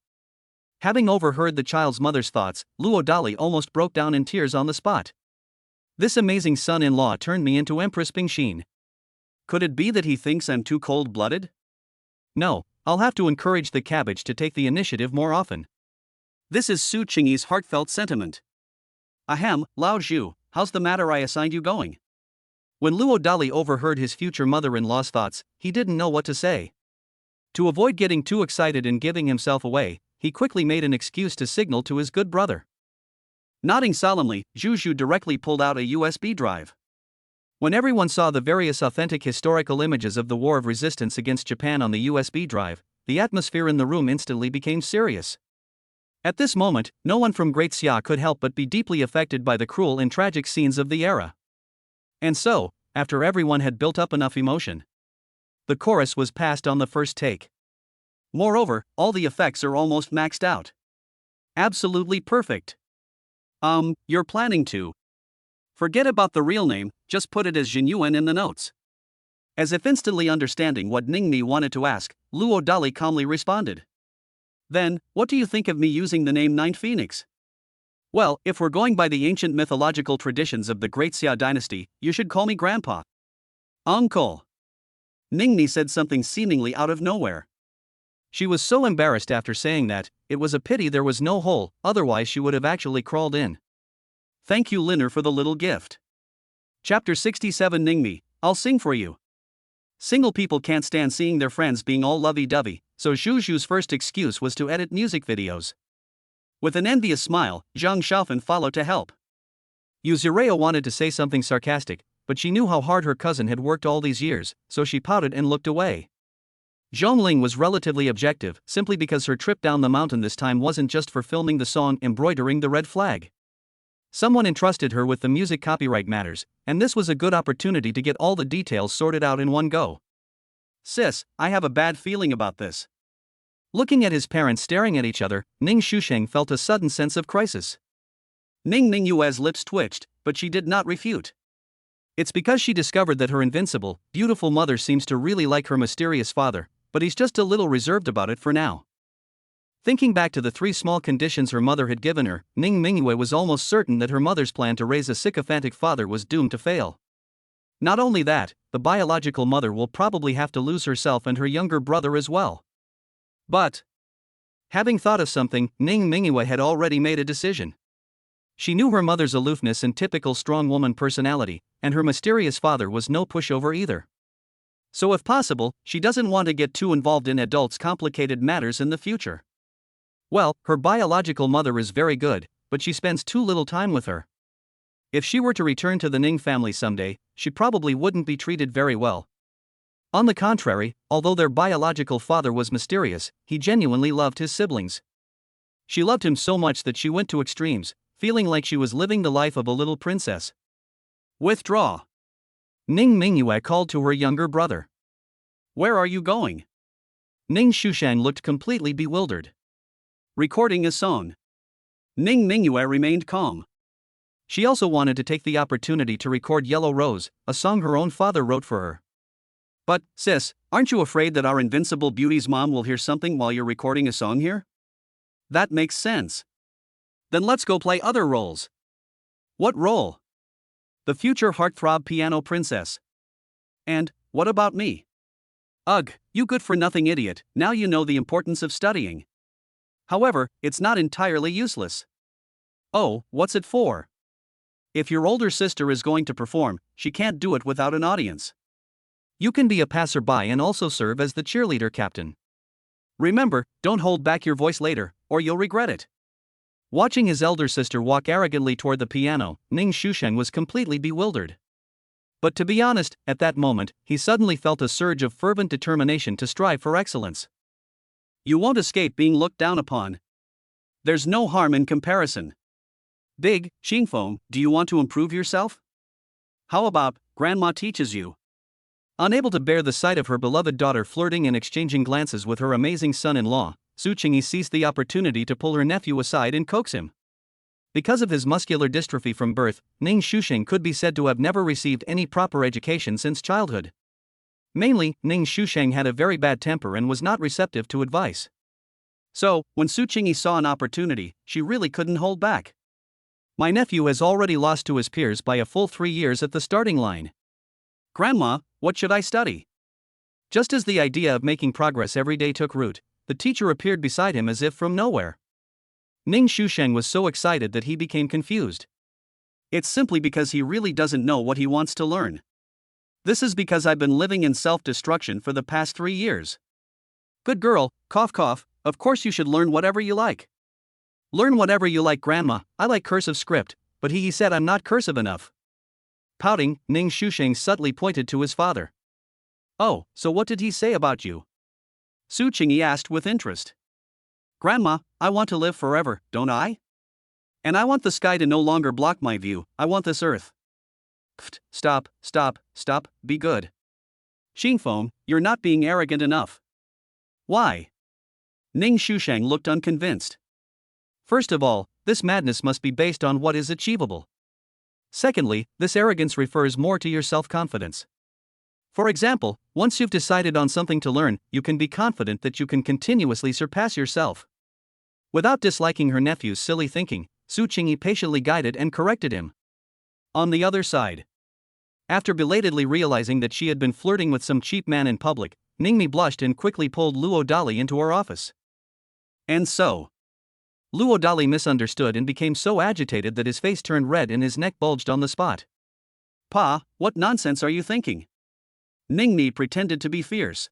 Having overheard the child's mother's thoughts, Luo Dali almost broke down in tears on the spot. This amazing son-in-law turned me into Empress Bingxin. Could it be that he thinks I'm too cold-blooded? No, I'll have to encourage the cabbage to take the initiative more often. This is Su Qingyi's heartfelt sentiment. Ahem, Lao Zhu, how's the matter I assigned you going? When Luo Dali overheard his future mother-in-law's thoughts, he didn't know what to say. To avoid getting too excited and giving himself away, he quickly made an excuse to signal to his good brother. Nodding solemnly, Zhu Zhu directly pulled out a USB drive. When everyone saw the various authentic historical images of the War of Resistance against Japan on the USB drive, the atmosphere in the room instantly became serious. At this moment, no one from Great Xia could help but be deeply affected by the cruel and tragic scenes of the era. And so, after everyone had built up enough emotion, the chorus was passed on the first take. Moreover, all the effects are almost maxed out. Absolutely perfect. You're planning to. Forget about the real name, just put it as Jinyuan in the notes. As if instantly understanding what Ningmi wanted to ask, Luo Dali calmly responded. Then, what do you think of me using the name Ninth Phoenix? Well, if we're going by the ancient mythological traditions of the Great Xia dynasty, you should call me Grandpa. Uncle. Ningmi said something seemingly out of nowhere. She was so embarrassed after saying that, it was a pity there was no hole, otherwise she would have actually crawled in. Thank you Linner for the little gift. Chapter 67 Ningmi, I'll sing for you. Single people can't stand seeing their friends being all lovey-dovey, so Zhu Zhu's first excuse was to edit music videos. With an envious smile, Zhang Shaofan followed to help. Yuzureo wanted to say something sarcastic, but she knew how hard her cousin had worked all these years, so she pouted and looked away. Zhongling was relatively objective, simply because her trip down the mountain this time wasn't just for filming the song Embroidering the Red Flag. Someone entrusted her with the music copyright matters, and this was a good opportunity to get all the details sorted out in one go. Sis, I have a bad feeling about this. Looking at his parents staring at each other, Ning Shusheng felt a sudden sense of crisis. Ning Ningyue's lips twitched, but she did not refute. It's because she discovered that her invincible, beautiful mother seems to really like her mysterious father, but he's just a little reserved about it for now. Thinking back to the 3 small conditions her mother had given her, Ning Mingyue was almost certain that her mother's plan to raise a sycophantic father was doomed to fail. Not only that, the biological mother will probably have to lose herself and her younger brother as well. But, having thought of something, Ning Mingyue had already made a decision. She knew her mother's aloofness and typical strong woman personality, and her mysterious father was no pushover either. So if possible, she doesn't want to get too involved in adults' complicated matters in the future. Well, her biological mother is very good, but she spends too little time with her. If she were to return to the Ning family someday, she probably wouldn't be treated very well. On the contrary, although their biological father was mysterious, he genuinely loved his siblings. She loved him so much that she went to extremes, feeling like she was living the life of a little princess. Withdraw. Ning Mingyue called to her younger brother. Where are you going? Ning Shushang looked completely bewildered. Recording a song. Ning Mingyue remained calm. She also wanted to take the opportunity to record Yellow Rose, a song her own father wrote for her. But, sis, aren't you afraid that our invincible beauty's mom will hear something while you're recording a song here? That makes sense. Then let's go play other roles. What role? The future heartthrob piano princess. And, what about me? Ugh, you good-for-nothing idiot, now you know the importance of studying. However, it's not entirely useless. Oh, what's it for? If your older sister is going to perform, she can't do it without an audience. You can be a passerby and also serve as the cheerleader captain. Remember, don't hold back your voice later, or you'll regret it. Watching his elder sister walk arrogantly toward the piano, Ning Shusheng was completely bewildered. But to be honest, at that moment, he suddenly felt a surge of fervent determination to strive for excellence. You won't escape being looked down upon. There's no harm in comparison. Big, Xingfeng, do you want to improve yourself? How about, Grandma teaches you? Unable to bear the sight of her beloved daughter flirting and exchanging glances with her amazing son-in-law, Su Qingyi seized the opportunity to pull her nephew aside and coax him. Because of his muscular dystrophy from birth, Ning Shusheng could be said to have never received any proper education since childhood. Mainly, Ning Shusheng had a very bad temper and was not receptive to advice. So, when Su Qingyi saw an opportunity, she really couldn't hold back. My nephew has already lost to his peers by a full 3 years at the starting line. Grandma, what should I study? Just as the idea of making progress every day took root, the teacher appeared beside him as if from nowhere. Ning Shusheng was so excited that he became confused. It's simply because he really doesn't know what he wants to learn. This is because I've been living in self-destruction for the past 3 years. Good girl, cough cough, of course you should learn whatever you like. Learn whatever you like, Grandma, I like cursive script, but he said I'm not cursive enough. Pouting, Ning Shusheng subtly pointed to his father. Oh, so what did he say about you? Su Qingyi asked with interest. Grandma, I want to live forever, don't I? And I want the sky to no longer block my view, I want this earth. Pfft, stop, be good. Xingfeng, you're not being arrogant enough. Why? Ning Shusheng looked unconvinced. First of all, this madness must be based on what is achievable. Secondly, this arrogance refers more to your self-confidence. For example, once you've decided on something to learn, you can be confident that you can continuously surpass yourself. Without disliking her nephew's silly thinking, Su Qingyi patiently guided and corrected him. On the other side, after belatedly realizing that she had been flirting with some cheap man in public, Ningmi blushed and quickly pulled Luo Dali into her office. And so, Luo Dali misunderstood and became so agitated that his face turned red and his neck bulged on the spot. Pa, what nonsense are you thinking? Ningmi pretended to be fierce.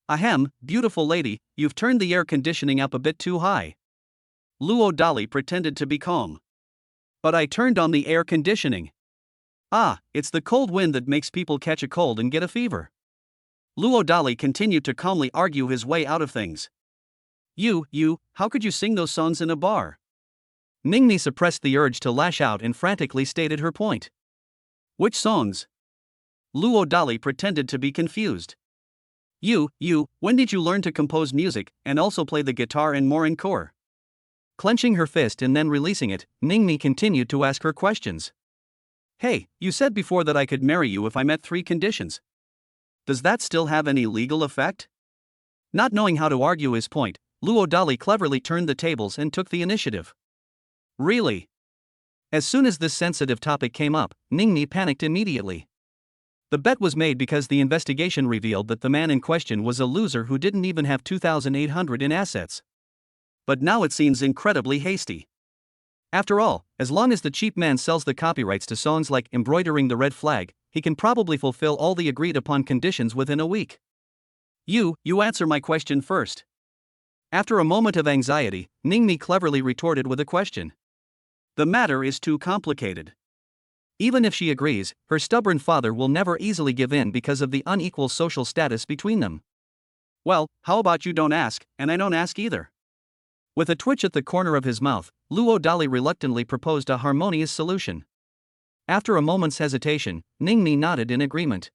Ahem, beautiful lady, you've turned the air conditioning up a bit too high. Luo Dali pretended to be calm. But I turned on the air conditioning. Ah, it's the cold wind that makes people catch a cold and get a fever. Luo Dali continued to calmly argue his way out of things. How could you sing those songs in a bar? Ningmi suppressed the urge to lash out and frantically stated her point. Which songs? Luo Dali pretended to be confused. When did you learn to compose music and also play the guitar and more encore? Clenching her fist and then releasing it, Ningmi continued to ask her questions. Hey, you said before that I could marry you if I met 3 conditions. Does that still have any legal effect? Not knowing how to argue his point, Luo Dali cleverly turned the tables and took the initiative. Really? As soon as this sensitive topic came up, Ningmi panicked immediately. The bet was made because the investigation revealed that the man in question was a loser who didn't even have 2,800 in assets. But now it seems incredibly hasty. After all, as long as the cheap man sells the copyrights to songs like Embroidering the Red Flag, he can probably fulfill all the agreed upon conditions within a week. You answer my question first. After a moment of anxiety, Ningmi cleverly retorted with a question. The matter is too complicated. Even if she agrees, her stubborn father will never easily give in because of the unequal social status between them. Well, how about you don't ask, and I don't ask either? With a twitch at the corner of his mouth, Luo Dali reluctantly proposed a harmonious solution. After a moment's hesitation, Ningmi nodded in agreement.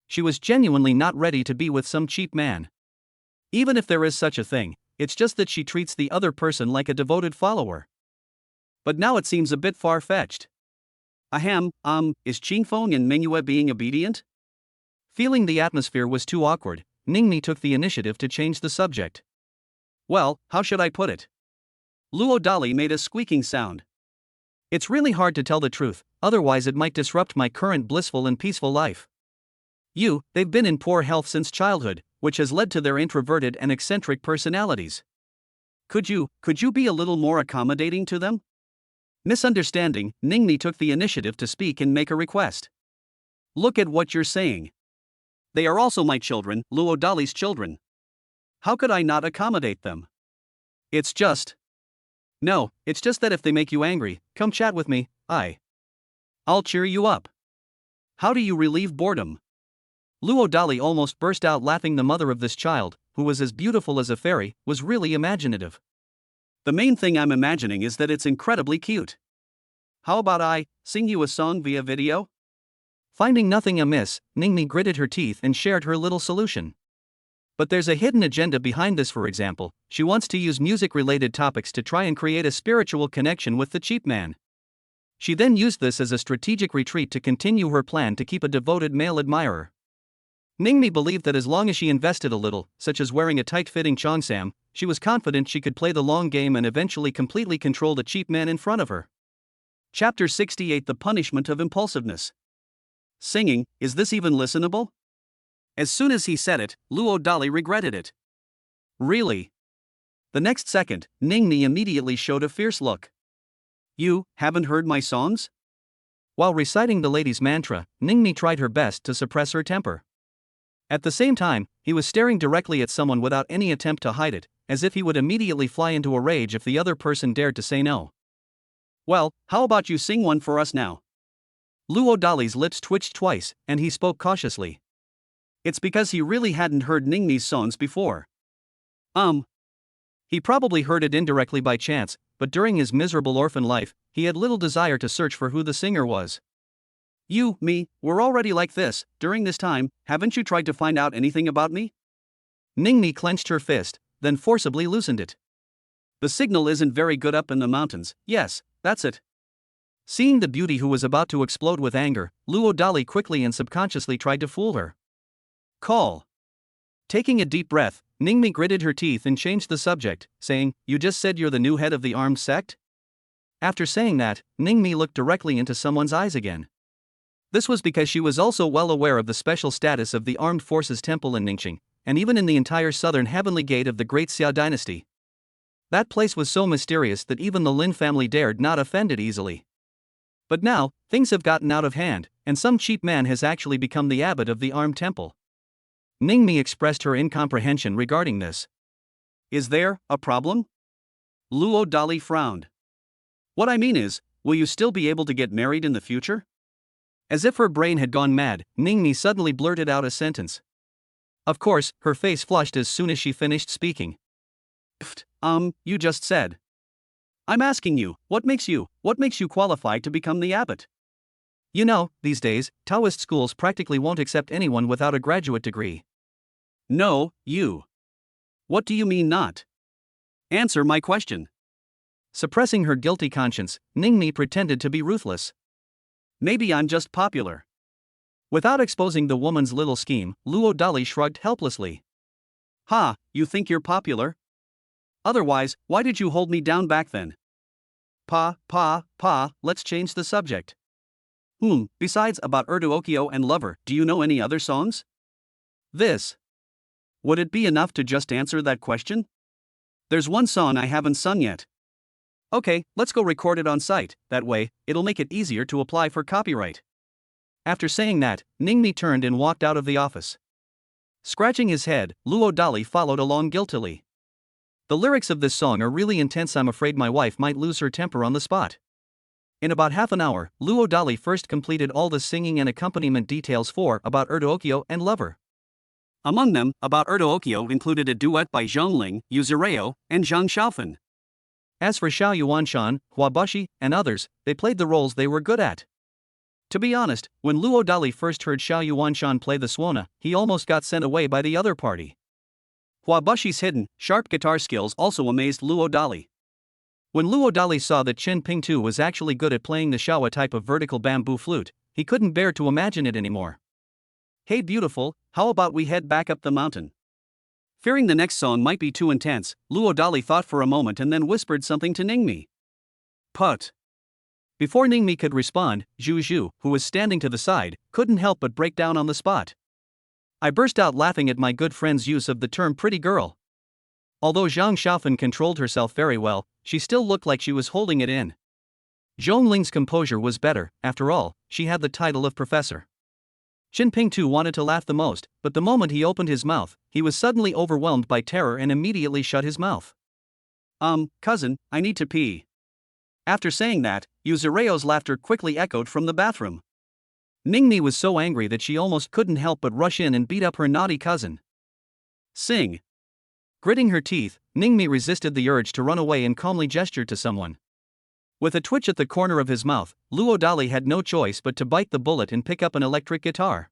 She was genuinely not ready to be with some cheap man. Even if there is such a thing, it's just that she treats the other person like a devoted follower. But now it seems a bit far-fetched. Is Qingfeng and Mingyue being obedient? Feeling the atmosphere was too awkward, Ningmi took the initiative to change the subject. Well, how should I put it? Luo Dali made a squeaking sound. It's really hard to tell the truth, otherwise it might disrupt my current blissful and peaceful life. They've been in poor health since childhood, which has led to their introverted and eccentric personalities. Could you be a little more accommodating to them? Misunderstanding, Ningmi took the initiative to speak and make a request. Look at what you're saying. They are also my children, Luo Dali's children. How could I not accommodate them? It's just that if they make you angry, come chat with me, I'll cheer you up. How do you relieve boredom? Luo Dali almost burst out laughing. The mother of this child, who was as beautiful as a fairy, was really imaginative. The main thing I'm imagining is that it's incredibly cute. How about I sing you a song via video? Finding nothing amiss, Ningmi gritted her teeth and shared her little solution. But there's a hidden agenda behind this. For example, she wants to use music-related topics to try and create a spiritual connection with the cheap man. She then used this as a strategic retreat to continue her plan to keep a devoted male admirer. Ningmi believed that as long as she invested a little, such as wearing a tight-fitting cheongsam, she was confident she could play the long game and eventually completely control the cheap man in front of her. Chapter 68: The Punishment of Impulsiveness. Singing, is this even listenable? As soon as he said it, Luo Dali regretted it. Really? The next second, Ningmi immediately showed a fierce look. You haven't heard my songs? While reciting the lady's mantra, Ningmi tried her best to suppress her temper. At the same time, he was staring directly at someone without any attempt to hide it, as if he would immediately fly into a rage if the other person dared to say no. Well, how about you sing one for us now? Luo Dali's lips twitched twice, and he spoke cautiously. It's because he really hadn't heard Ningmi's songs before. He probably heard it indirectly by chance, but during his miserable orphan life, he had little desire to search for who the singer was. We're already like this. During this time, haven't you tried to find out anything about me? Ningmi clenched her fist, then forcibly loosened it. The signal isn't very good up in the mountains. Yes, that's it. Seeing the beauty who was about to explode with anger, Luo Dali quickly and subconsciously tried to fool her. Call. Taking a deep breath, Ningmi gritted her teeth and changed the subject, saying, You just said you're the new head of the armed sect? After saying that, Ningmi looked directly into someone's eyes again. This was because she was also well aware of the special status of the Armed Forces Temple in Ningxing, and even in the entire southern heavenly gate of the Great Xia dynasty. That place was so mysterious that even the Lin family dared not offend it easily. But now, things have gotten out of hand, and some cheap man has actually become the abbot of the armed temple. Ningmi expressed her incomprehension regarding this. Is there a problem? Luo Dali frowned. What I mean is, will you still be able to get married in the future? As if her brain had gone mad, Ningmi suddenly blurted out a sentence. Of course, her face flushed as soon as she finished speaking. You just said. I'm asking you, what makes you qualified to become the abbot? You know, these days, Taoist schools practically won't accept anyone without a graduate degree. No, you. What do you mean not? Answer my question. Suppressing her guilty conscience, Ningmi pretended to be ruthless. Maybe I'm just popular. Without exposing the woman's little scheme, Luo Dali shrugged helplessly. Ha, you think you're popular? Otherwise, why did you hold me down back then? Let's change the subject. Besides about Erdookyo and Lover, do you know any other songs? This. Would it be enough to just answer that question? There's one song I haven't sung yet. Okay, let's go record it on site, that way, it'll make it easier to apply for copyright. After saying that, Ningmi turned and walked out of the office. Scratching his head, Luo Dali followed along guiltily. The lyrics of this song are really intense. I'm afraid my wife might lose her temper on the spot. In about half an hour, Luo Dali first completed all the singing and accompaniment details for About Erdookyo and Lover. Among them, About Erdookyo included a duet by Zhongling, Yuzureo, and Zhang Xiaofan. As for Xiao Yuanshan, Huabushi, and others, they played the roles they were good at. To be honest, when Luo Dali first heard Xiao Yuanshan play the suona, he almost got sent away by the other party. Huabushi's hidden, sharp guitar skills also amazed Luo Dali. When Luo Dali saw that Qin Pingtu was actually good at playing the Shawa type of vertical bamboo flute, he couldn't bear to imagine it anymore. Hey beautiful, how about we head back up the mountain? Fearing the next song might be too intense, Luo Dali thought for a moment and then whispered something to Ningmi. Put. Before Ningmi could respond, Zhu Zhu, who was standing to the side, couldn't help but break down on the spot. I burst out laughing at my good friend's use of the term pretty girl. Although Zhang Xiaofan controlled herself very well, she still looked like she was holding it in. Zhongling's composure was better, after all, she had the title of professor. Qin Pingtu wanted to laugh the most, but the moment he opened his mouth, he was suddenly overwhelmed by terror and immediately shut his mouth. Cousin, I need to pee. After saying that, Yuzureo's laughter quickly echoed from the bathroom. Ningmi was so angry that she almost couldn't help but rush in and beat up her naughty cousin. Sing. Gritting her teeth, Ningmi resisted the urge to run away and calmly gestured to someone. With a twitch at the corner of his mouth, Luo Dali had no choice but to bite the bullet and pick up an electric guitar.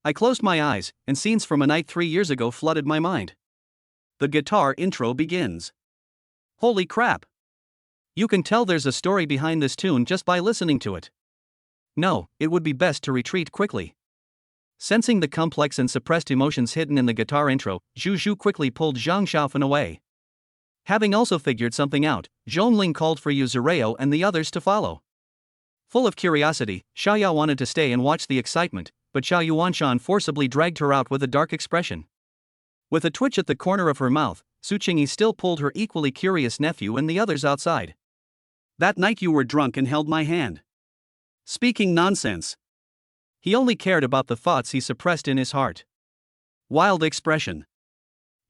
I closed my eyes, and scenes from a night 3 years ago flooded my mind. The guitar intro begins. Holy crap! You can tell there's a story behind this tune just by listening to it. No, it would be best to retreat quickly. Sensing the complex and suppressed emotions hidden in the guitar intro, Zhu Zhu quickly pulled Zhang Xiaofan away. Having also figured something out, Zhongling called for Yuzureo and the others to follow. Full of curiosity, Xiaoyao wanted to stay and watch the excitement, but Xiao Yuanshan forcibly dragged her out with a dark expression. With a twitch at the corner of her mouth, Suqingyi still pulled her equally curious nephew and the others outside. That night you were drunk and held my hand. Speaking nonsense. He only cared about the thoughts he suppressed in his heart. Wild expression.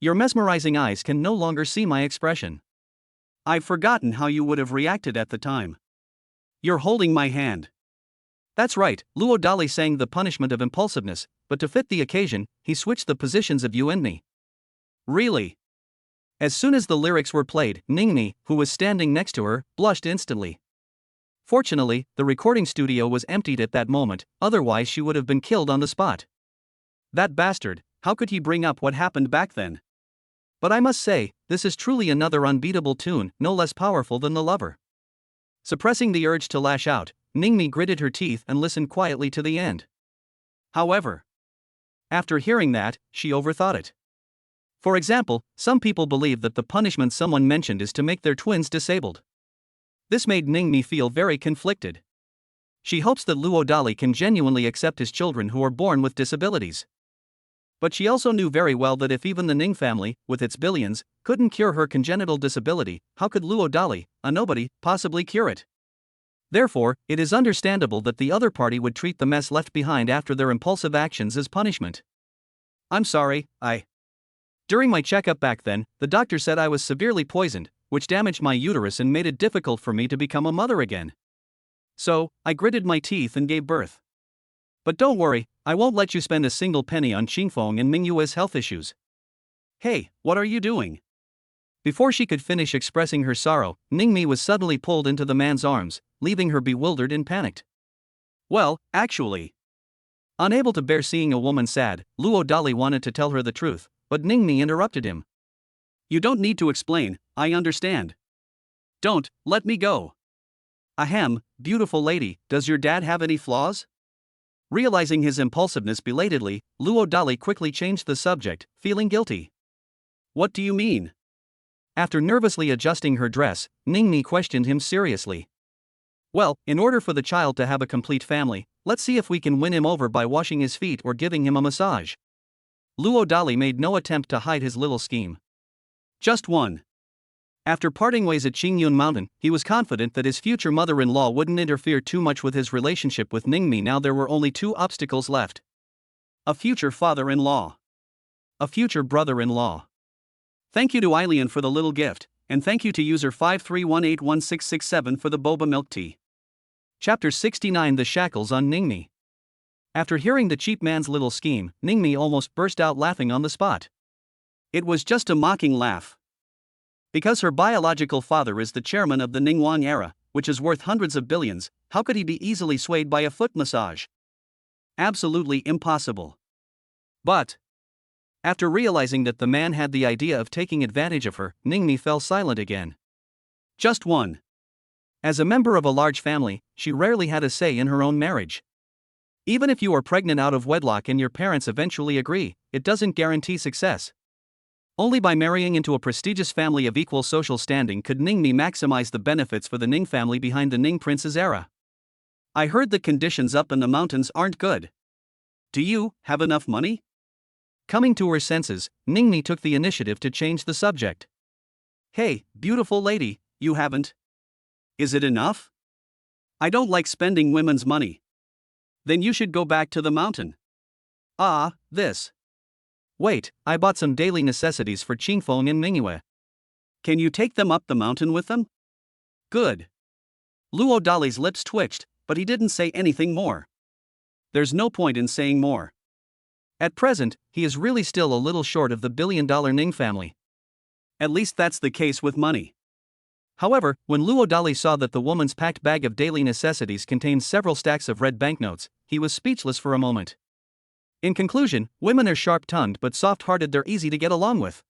Your mesmerizing eyes can no longer see my expression. I've forgotten how you would have reacted at the time. You're holding my hand. That's right, Luo Dali sang the punishment of impulsiveness, but to fit the occasion, he switched the positions of you and me. Really? As soon as the lyrics were played, Ningmi, who was standing next to her, blushed instantly. Fortunately, the recording studio was emptied at that moment, otherwise she would have been killed on the spot. That bastard, how could he bring up what happened back then? But I must say, this is truly another unbeatable tune, no less powerful than The Lover. Suppressing the urge to lash out, Ningmi gritted her teeth and listened quietly to the end. However, after hearing that, she overthought it. For example, some people believe that the punishment someone mentioned is to make their twins disabled. This made Ningmi feel very conflicted. She hopes that Luo Dali can genuinely accept his children who are born with disabilities. But she also knew very well that if even the Ning family, with its billions, couldn't cure her congenital disability, how could Luo Dali, a nobody, possibly cure it? Therefore, it is understandable that the other party would treat the mess left behind after their impulsive actions as punishment. I'm sorry, During my checkup back then, the doctor said I was severely poisoned, which damaged my uterus and made it difficult for me to become a mother again. So, I gritted my teeth and gave birth. But don't worry, I won't let you spend a single penny on Qingfeng and Mingyue's health issues. Hey, what are you doing? Before she could finish expressing her sorrow, Ningmi was suddenly pulled into the man's arms, leaving her bewildered and panicked. Well, actually. Unable to bear seeing a woman sad, Luo Dali wanted to tell her the truth, but Ningmi interrupted him. You don't need to explain, I understand. Don't, let me go. Ahem, beautiful lady, does your dad have any flaws? Realizing his impulsiveness belatedly, Luo Dali quickly changed the subject, feeling guilty. What do you mean? After nervously adjusting her dress, Ningmi questioned him seriously. Well, in order for the child to have a complete family, let's see if we can win him over by washing his feet or giving him a massage. Luo Dali made no attempt to hide his little scheme. Just one. After parting ways at Qingyun Mountain, he was confident that his future mother-in-law wouldn't interfere too much with his relationship with Ningmi. Now there were only two obstacles left. A future father-in-law. A future brother-in-law. Thank you to Eileen for the little gift, and thank you to user 531816667 for the boba milk tea. Chapter 69 The Shackles on Ningmi. After hearing the cheap man's little scheme, Ningmi almost burst out laughing on the spot. It was just a mocking laugh. Because her biological father is the chairman of the Ningguang era, which is worth hundreds of billions, how could he be easily swayed by a foot massage? Absolutely impossible. But after realizing that the man had the idea of taking advantage of her, Ningmi fell silent again. Just one. As a member of a large family, she rarely had a say in her own marriage. Even if you are pregnant out of wedlock and your parents eventually agree, it doesn't guarantee success. Only by marrying into a prestigious family of equal social standing could Ningmi maximize the benefits for the Ning family behind the Ning prince's era. I heard the conditions up in the mountains aren't good. Do you have enough money? Coming to her senses, Ningmi took the initiative to change the subject. Hey, beautiful lady, you haven't. Is it enough? I don't like spending women's money. Then you should go back to the mountain. This. Wait, I bought some daily necessities for Qingfeng and Mingyue. Can you take them up the mountain with them? Good. Luo Dali's lips twitched, but he didn't say anything more. There's no point in saying more. At present, he is really still a little short of the billion-dollar Ning family. At least that's the case with money. However, when Luo Dali saw that the woman's packed bag of daily necessities contained several stacks of red banknotes, he was speechless for a moment. In conclusion, women are sharp-tongued but soft-hearted. They're easy to get along with.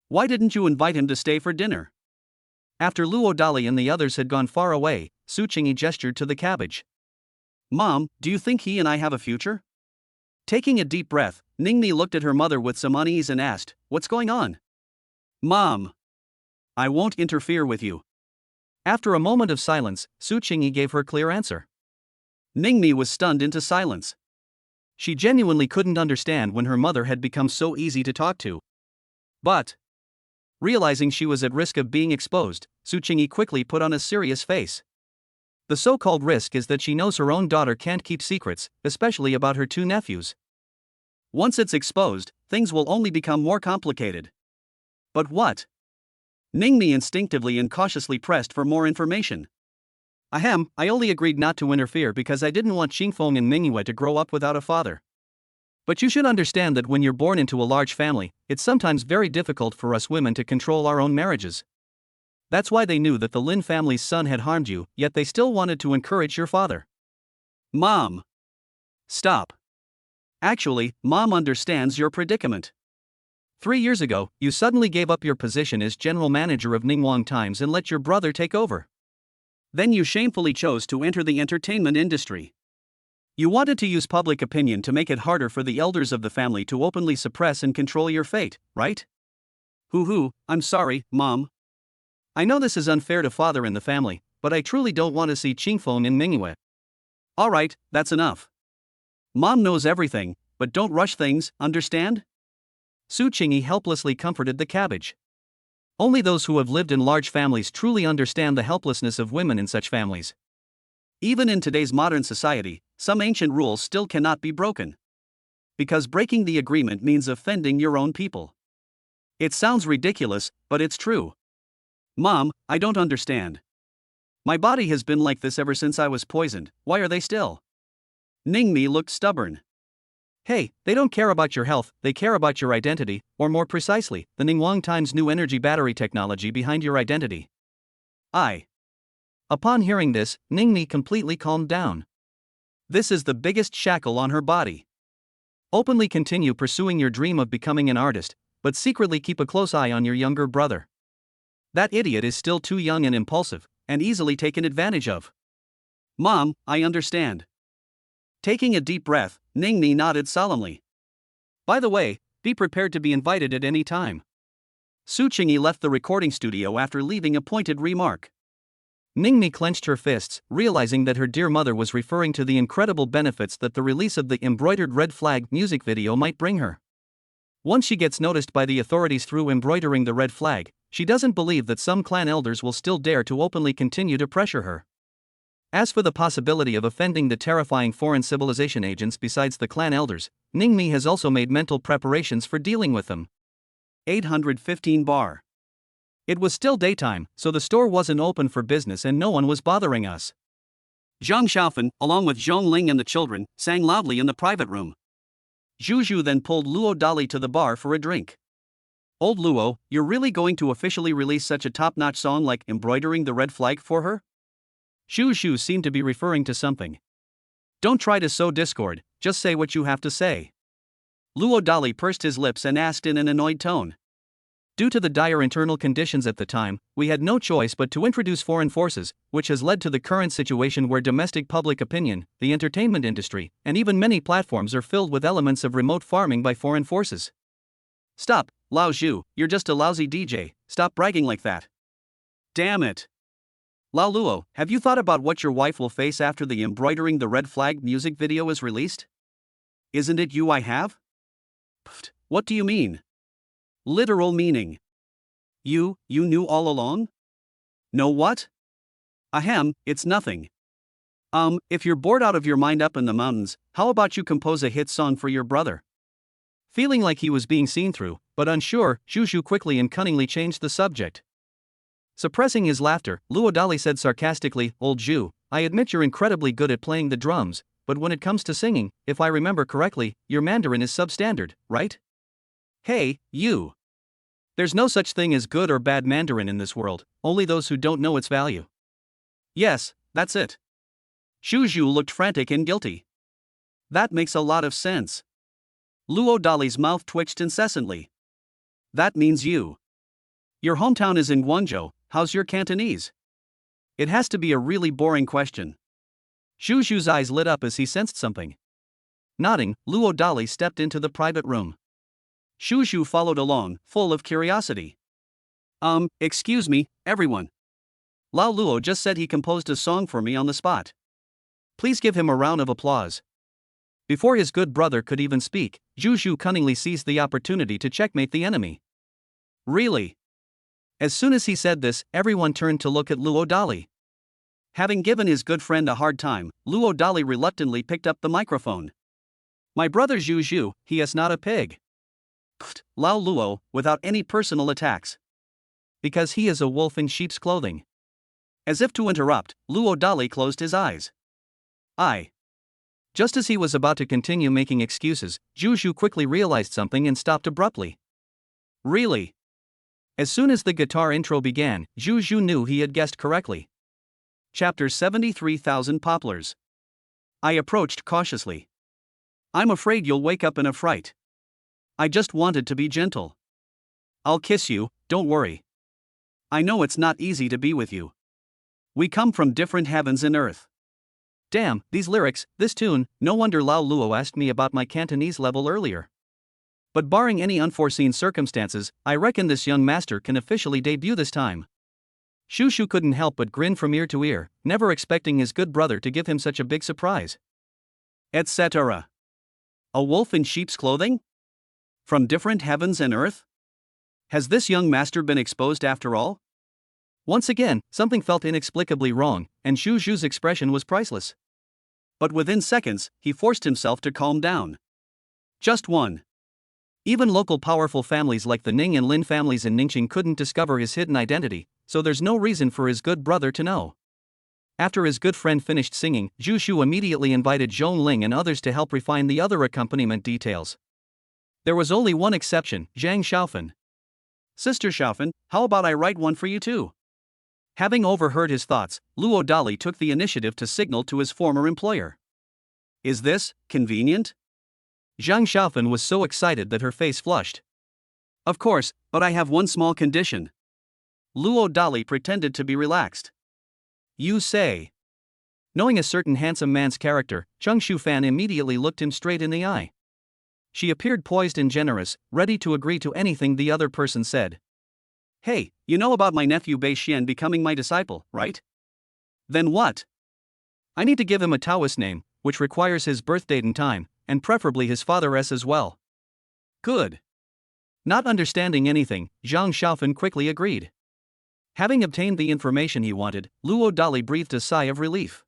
Why didn't you invite him to stay for dinner? After Luo Dali and the others had gone far away, Su Qingyi gestured to the cabbage. Mom, do you think he and I have a future? Taking a deep breath, Ningmi looked at her mother with some unease and asked, What's going on? Mom. I won't interfere with you. After a moment of silence, Su Qingyi gave her clear answer. Ningmi was stunned into silence. She genuinely couldn't understand when her mother had become so easy to talk to. But Realizing she was at risk of being exposed, Su Qingyi quickly put on a serious face. The so-called risk is that she knows her own daughter can't keep secrets, especially about her two nephews. Once it's exposed, things will only become more complicated. But what? Ningmi instinctively and cautiously pressed for more information. Ahem, I only agreed not to interfere because I didn't want Qingfeng and Mingyue to grow up without a father. But you should understand that when you're born into a large family, it's sometimes very difficult for us women to control our own marriages. That's why they knew that the Lin family's son had harmed you, yet they still wanted to encourage your father. Mom! Stop. Actually, Mom understands your predicament. 3 years ago, you suddenly gave up your position as general manager of Ningguang Times and let your brother take over. Then you shamefully chose to enter the entertainment industry. You wanted to use public opinion to make it harder for the elders of the family to openly suppress and control your fate, right? Hoo-hoo, I'm sorry, Mom. I know this is unfair to father and the family, but I truly don't want to see Qingfeng and Mingyue. Alright, that's enough. Mom knows everything, but don't rush things, understand? Su Qingyi helplessly comforted the cabbage. Only those who have lived in large families truly understand the helplessness of women in such families. Even in today's modern society, some ancient rules still cannot be broken. Because breaking the agreement means offending your own people. It sounds ridiculous, but it's true. Mom, I don't understand. My body has been like this ever since I was poisoned, why are they still? Ningmi looked stubborn. Hey, they don't care about your health, they care about your identity, or more precisely, the Ningguang Times new energy battery technology behind your identity. Upon hearing this, Ningmi completely calmed down. This is the biggest shackle on her body. Openly continue pursuing your dream of becoming an artist, but secretly keep a close eye on your younger brother. That idiot is still too young and impulsive, and easily taken advantage of. Mom, I understand. Taking a deep breath, Ningmi nodded solemnly. By the way, be prepared to be invited at any time. Su Qingyi left the recording studio after leaving a pointed remark. Ningmi clenched her fists, realizing that her dear mother was referring to the incredible benefits that the release of the embroidered red flag music video might bring her. Once she gets noticed by the authorities through embroidering the red flag, she doesn't believe that some clan elders will still dare to openly continue to pressure her. As for the possibility of offending the terrifying foreign civilization agents besides the clan elders, Ningmi has also made mental preparations for dealing with them. 815 bar. It was still daytime, so the store wasn't open for business and no one was bothering us. Zhang Xiaofen, along with Zhong Ling and the children, sang loudly in the private room. Zhu Zhu then pulled Luo Dali to the bar for a drink. Old Luo, you're really going to officially release such a top-notch song like embroidering the red flag for her? Zhu Zhu seemed to be referring to something. Don't try to sow discord, just say what you have to say. Luo Dali pursed his lips and asked in an annoyed tone. Due to the dire internal conditions at the time, we had no choice but to introduce foreign forces, which has led to the current situation where domestic public opinion, the entertainment industry, and even many platforms are filled with elements of remote farming by foreign forces. Stop, Lao Zhu, you're just a lousy DJ, stop bragging like that. Damn it. Lao Luo, have you thought about what your wife will face after the embroidering the red flag music video is released? Isn't it you I have? Pfft, what do you mean? Literal meaning. You knew all along? Know what? Ahem, it's nothing. If you're bored out of your mind up in the mountains, how about you compose a hit song for your brother? Feeling like he was being seen through, but unsure, Zhu Zhu quickly and cunningly changed the subject. Suppressing his laughter, Luo Dali said sarcastically, Old Zhu, I admit you're incredibly good at playing the drums, but when it comes to singing, if I remember correctly, your Mandarin is substandard, right? Hey, you. There's no such thing as good or bad Mandarin in this world, only those who don't know its value. Yes, that's it. Zhu Zhu looked frantic and guilty. That makes a lot of sense. Luo Dali's mouth twitched incessantly. That means you. Your hometown is in Guangzhou, how's your Cantonese? It has to be a really boring question. Zhu Zhu's eyes lit up as he sensed something. Nodding, Luo Dali stepped into the private room. Zhu Zhu followed along, full of curiosity. Excuse me, everyone. Lao Luo just said he composed a song for me on the spot. Please give him a round of applause. Before his good brother could even speak, Zhu Zhu cunningly seized the opportunity to checkmate the enemy. Really? As soon as he said this, everyone turned to look at Luo Dali. Having given his good friend a hard time, Luo Dali reluctantly picked up the microphone. My brother Zhu Zhu, he is not a pig. Pfft, Lao Luo, without any personal attacks. Because he is a wolf in sheep's clothing. As if to interrupt, Luo Dali closed his eyes. Just as he was about to continue making excuses, Zhu Zhu quickly realized something and stopped abruptly. Really? As soon as the guitar intro began, Zhu Zhu knew he had guessed correctly. Chapter 73,000 Poplars. I approached cautiously. I'm afraid you'll wake up in a fright. I just wanted to be gentle. I'll kiss you, don't worry. I know it's not easy to be with you. We come from different heavens and earth. Damn, these lyrics, this tune, no wonder Lao Luo asked me about my Cantonese level earlier. But barring any unforeseen circumstances, I reckon this young master can officially debut this time. Shu Shu couldn't help but grin from ear to ear, never expecting his good brother to give him such a big surprise. Etc. A wolf in sheep's clothing? From different heavens and earth? Has this young master been exposed after all? Once again, something felt inexplicably wrong, and Shu Shu's expression was priceless. But within seconds, he forced himself to calm down. Just one. Even local powerful families like the Ning and Lin families in Ningqing couldn't discover his hidden identity, so there's no reason for his good brother to know. After his good friend finished singing, Zhu Shu immediately invited Zhong Ling and others to help refine the other accompaniment details. There was only one exception, Zhang Xiaofan. Sister Xiaofan, how about I write one for you too? Having overheard his thoughts, Luo Dali took the initiative to signal to his former employer. Is this convenient? Zhang Xiaofan was so excited that her face flushed. Of course, but I have one small condition. Luo Dali pretended to be relaxed. You say. Knowing a certain handsome man's character, Zhang Shufan immediately looked him straight in the eye. She appeared poised and generous, ready to agree to anything the other person said. Hey, you know about my nephew Bei Xian becoming my disciple, right? Then what? I need to give him a Taoist name, which requires his birth date and time, and preferably his father's as well. Good. Not understanding anything, Zhang Xiaofan quickly agreed. Having obtained the information he wanted, Luo Dali breathed a sigh of relief.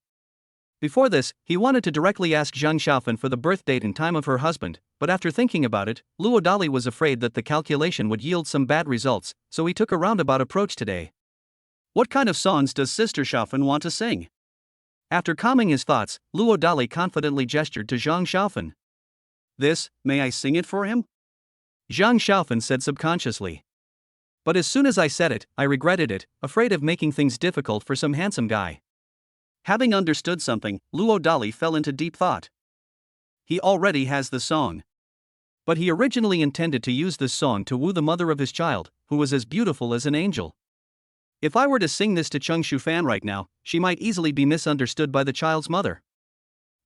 Before this, he wanted to directly ask Zhang Xiaofan for the birth date and time of her husband, but after thinking about it, Luo Dali was afraid that the calculation would yield some bad results, so he took a roundabout approach today. What kind of songs does Sister Xiaofan want to sing? After calming his thoughts, Luo Dali confidently gestured to Zhang Xiaofan. This, may I sing it for him? Zhang Xiaofan said subconsciously. But as soon as I said it, I regretted it, afraid of making things difficult for some handsome guy. Having understood something, Luo Dali fell into deep thought. He already has the song. But he originally intended to use this song to woo the mother of his child, who was as beautiful as an angel. If I were to sing this to Cheng Shufan right now, she might easily be misunderstood by the child's mother.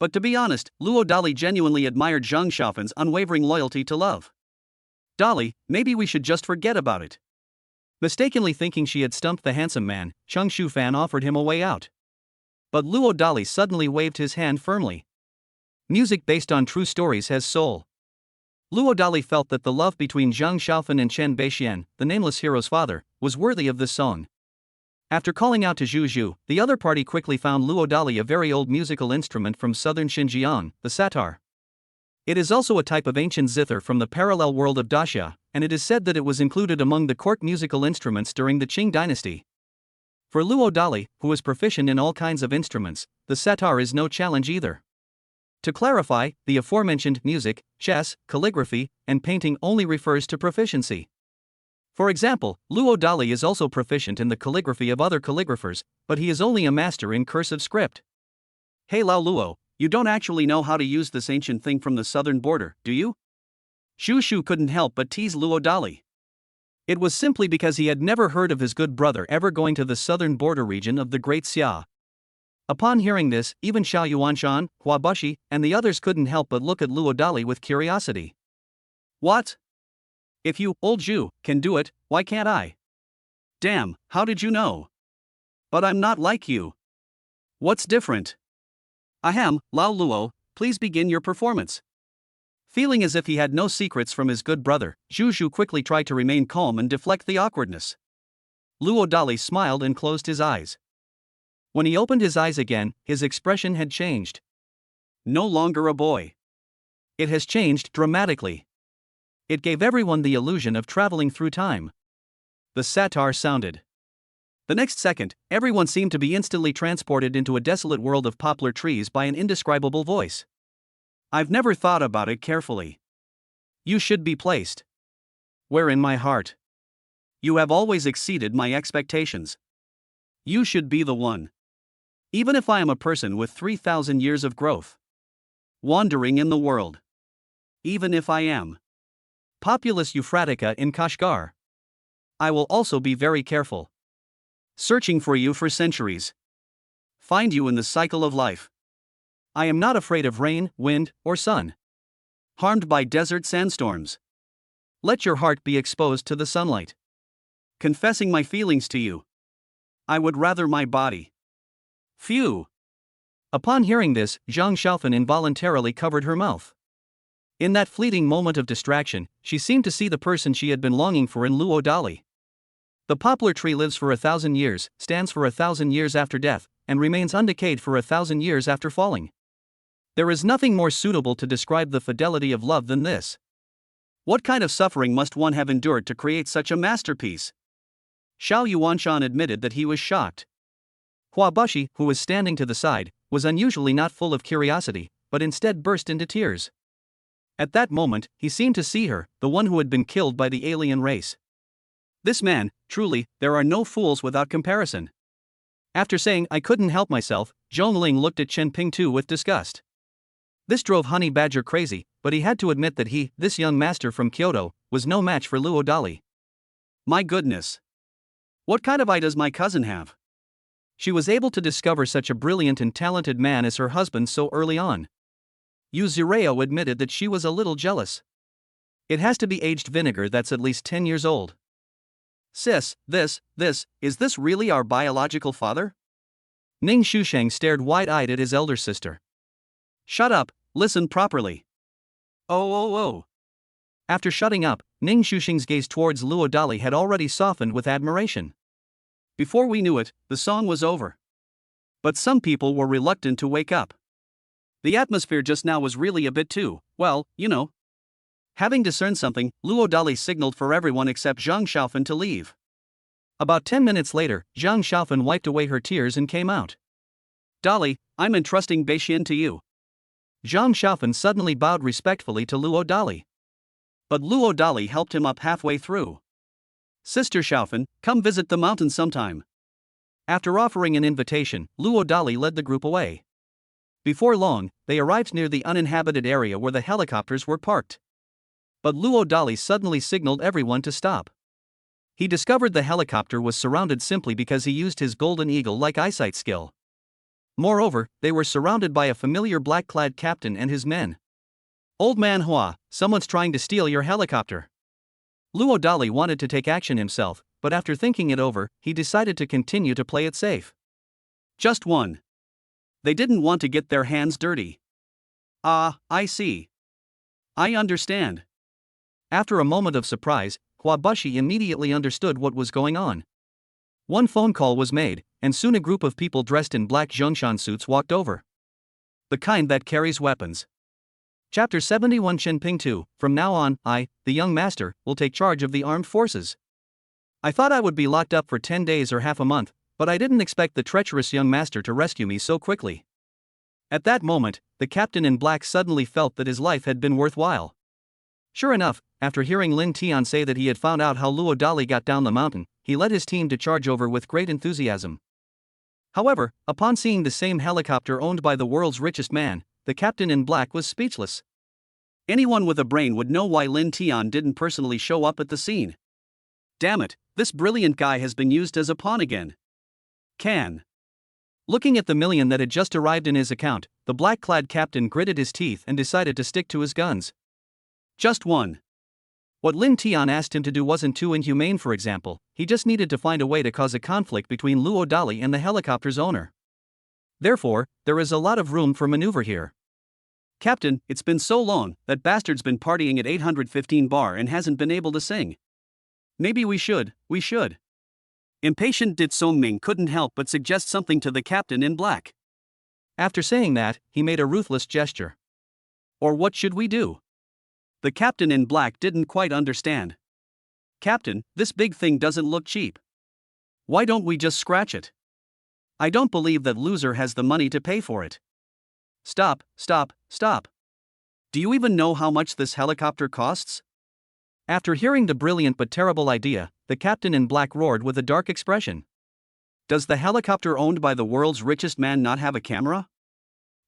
But to be honest, Luo Dali genuinely admired Zhang Xiaofan's unwavering loyalty to love. Dali, maybe we should just forget about it. Mistakenly thinking she had stumped the handsome man, Cheng Shufan offered him a way out. But Luo Dali suddenly waved his hand firmly. Music based on true stories has soul. Luo Dali felt that the love between Zhang Xiaofan and Chen Beixian, the nameless hero's father, was worthy of this song. After calling out to Zhu Zhu, the other party quickly found Luo Dali a very old musical instrument from southern Xinjiang, the satar. It is also a type of ancient zither from the parallel world of Daxia, and it is said that it was included among the court musical instruments during the Qing dynasty. For Luo Dali, who is proficient in all kinds of instruments, the satar is no challenge either. To clarify, the aforementioned music, chess, calligraphy, and painting only refers to proficiency. For example, Luo Dali is also proficient in the calligraphy of other calligraphers, but he is only a master in cursive script. Hey Lao Luo, you don't actually know how to use this ancient thing from the southern border, do you? Shu Shu couldn't help but tease Luo Dali. It was simply because he had never heard of his good brother ever going to the southern border region of the Great Xia. Upon hearing this, even Xiao Yuanshan, Hua Bushi, and the others couldn't help but look at Luo Dali with curiosity. What? If you, old Zhu, can do it, why can't I? Damn, how did you know? But I'm not like you. What's different? Ahem, Lao Luo, please begin your performance. Feeling as if he had no secrets from his good brother, Zhu Zhu quickly tried to remain calm and deflect the awkwardness. Luo Dali smiled and closed his eyes. When he opened his eyes again, his expression had changed. No longer a boy. It has changed dramatically. It gave everyone the illusion of traveling through time. The satar sounded. The next second, everyone seemed to be instantly transported into a desolate world of poplar trees by an indescribable voice. I've never thought about it carefully. You should be placed. Where in my heart? You have always exceeded my expectations. You should be the one. Even if I am a person with 3,000 years of growth. Wandering in the world. Even if I am. Populus Euphratica in Kashgar. I will also be very careful. Searching for you for centuries. Find you in the cycle of life. I am not afraid of rain, wind, or sun. Harmed by desert sandstorms. Let your heart be exposed to the sunlight. Confessing my feelings to you. I would rather my body. Phew. Upon hearing this, Zhang Xiaofan involuntarily covered her mouth. In that fleeting moment of distraction, she seemed to see the person she had been longing for in Luo Dali. The poplar tree lives for 1,000 years, stands for 1,000 years after death, and remains undecayed for 1,000 years after falling. There is nothing more suitable to describe the fidelity of love than this. What kind of suffering must one have endured to create such a masterpiece? Xiao Yuanshan admitted that he was shocked. Hua Bushi, who was standing to the side, was unusually not full of curiosity, but instead burst into tears. At that moment, he seemed to see her, the one who had been killed by the alien race. This man, truly, there are no fools without comparison. After saying I couldn't help myself, Zhong Ling looked at Chen Pingtu with disgust. This drove Honey Badger crazy, but he had to admit that he, this young master from Kyoto, was no match for Luo Dali. My goodness. What kind of eye does my cousin have? She was able to discover such a brilliant and talented man as her husband so early on. Yu Zireo admitted that she was a little jealous. It has to be aged vinegar that's at least 10 years old. Sis, is this really our biological father? Ning Shusheng stared wide-eyed at his elder sister. Shut up, listen properly. Oh. After shutting up, Ning Shusheng's gaze towards Luo Dali had already softened with admiration. Before we knew it, the song was over. But some people were reluctant to wake up. The atmosphere just now was really a bit too, well, you know. Having discerned something, Luo Dali signaled for everyone except Zhang Xiaofan to leave. About 10 minutes later, Zhang Xiaofan wiped away her tears and came out. Dali, I'm entrusting Beixian to you. Zhang Xiaofan suddenly bowed respectfully to Luo Dali. But Luo Dali helped him up halfway through. Sister Xiaofan, come visit the mountain sometime. After offering an invitation, Luo Dali led the group away. Before long, they arrived near the uninhabited area where the helicopters were parked. But Luo Dali suddenly signaled everyone to stop. He discovered the helicopter was surrounded simply because he used his golden eagle-like eyesight skill. Moreover, they were surrounded by a familiar black-clad captain and his men. Old man Hua, someone's trying to steal your helicopter. Luo Dali wanted to take action himself, but after thinking it over, he decided to continue to play it safe. Just one. They didn't want to get their hands dirty. Ah, I see. I understand. After a moment of surprise, Hua Bushi immediately understood what was going on. One phone call was made, and soon a group of people dressed in black Zhongshan suits walked over. The kind that carries weapons. Chapter 71 Shenping 2, from now on, I, the young master, will take charge of the armed forces. I thought I would be locked up for 10 days or half a month, but I didn't expect the treacherous young master to rescue me so quickly. At that moment, the captain in black suddenly felt that his life had been worthwhile. Sure enough, after hearing Lin Tian say that he had found out how Luo Dali got down the mountain, he led his team to charge over with great enthusiasm. However, upon seeing the same helicopter owned by the world's richest man, the captain in black was speechless. Anyone with a brain would know why Lin Tian didn't personally show up at the scene. Damn it, this brilliant guy has been used as a pawn again. Looking at the million that had just arrived in his account, the black-clad captain gritted his teeth and decided to stick to his guns. Just one. What Lin Tian asked him to do wasn't too inhumane, for example, he just needed to find a way to cause a conflict between Luo Dali and the helicopter's owner. Therefore, there is a lot of room for maneuver here. Captain, it's been so long, that bastard's been partying at 815 bar and hasn't been able to sing. Maybe we should. Impatient Dit Song Ming couldn't help but suggest something to the captain in black. After saying that, he made a ruthless gesture. Or what should we do? The captain in black didn't quite understand. Captain, this big thing doesn't look cheap. Why don't we just scratch it? I don't believe that loser has the money to pay for it. Stop, stop, stop. Do you even know how much this helicopter costs? After hearing the brilliant but terrible idea, the captain in black roared with a dark expression. Does the helicopter owned by the world's richest man not have a camera?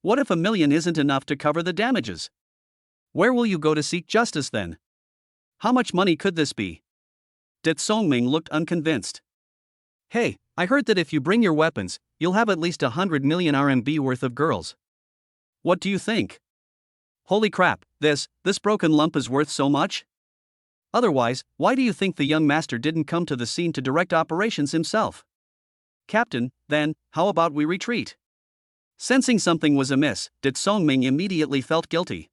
What if $1 million isn't enough to cover the damages? Where will you go to seek justice then? How much money could this be? Det Songming looked unconvinced. Hey, I heard that if you bring your weapons, you'll have at least 100 million RMB worth of girls. What do you think? Holy crap, this broken lump is worth so much? Otherwise, why do you think the young master didn't come to the scene to direct operations himself? Captain, then, how about we retreat? Sensing something was amiss, Det Songming immediately felt guilty.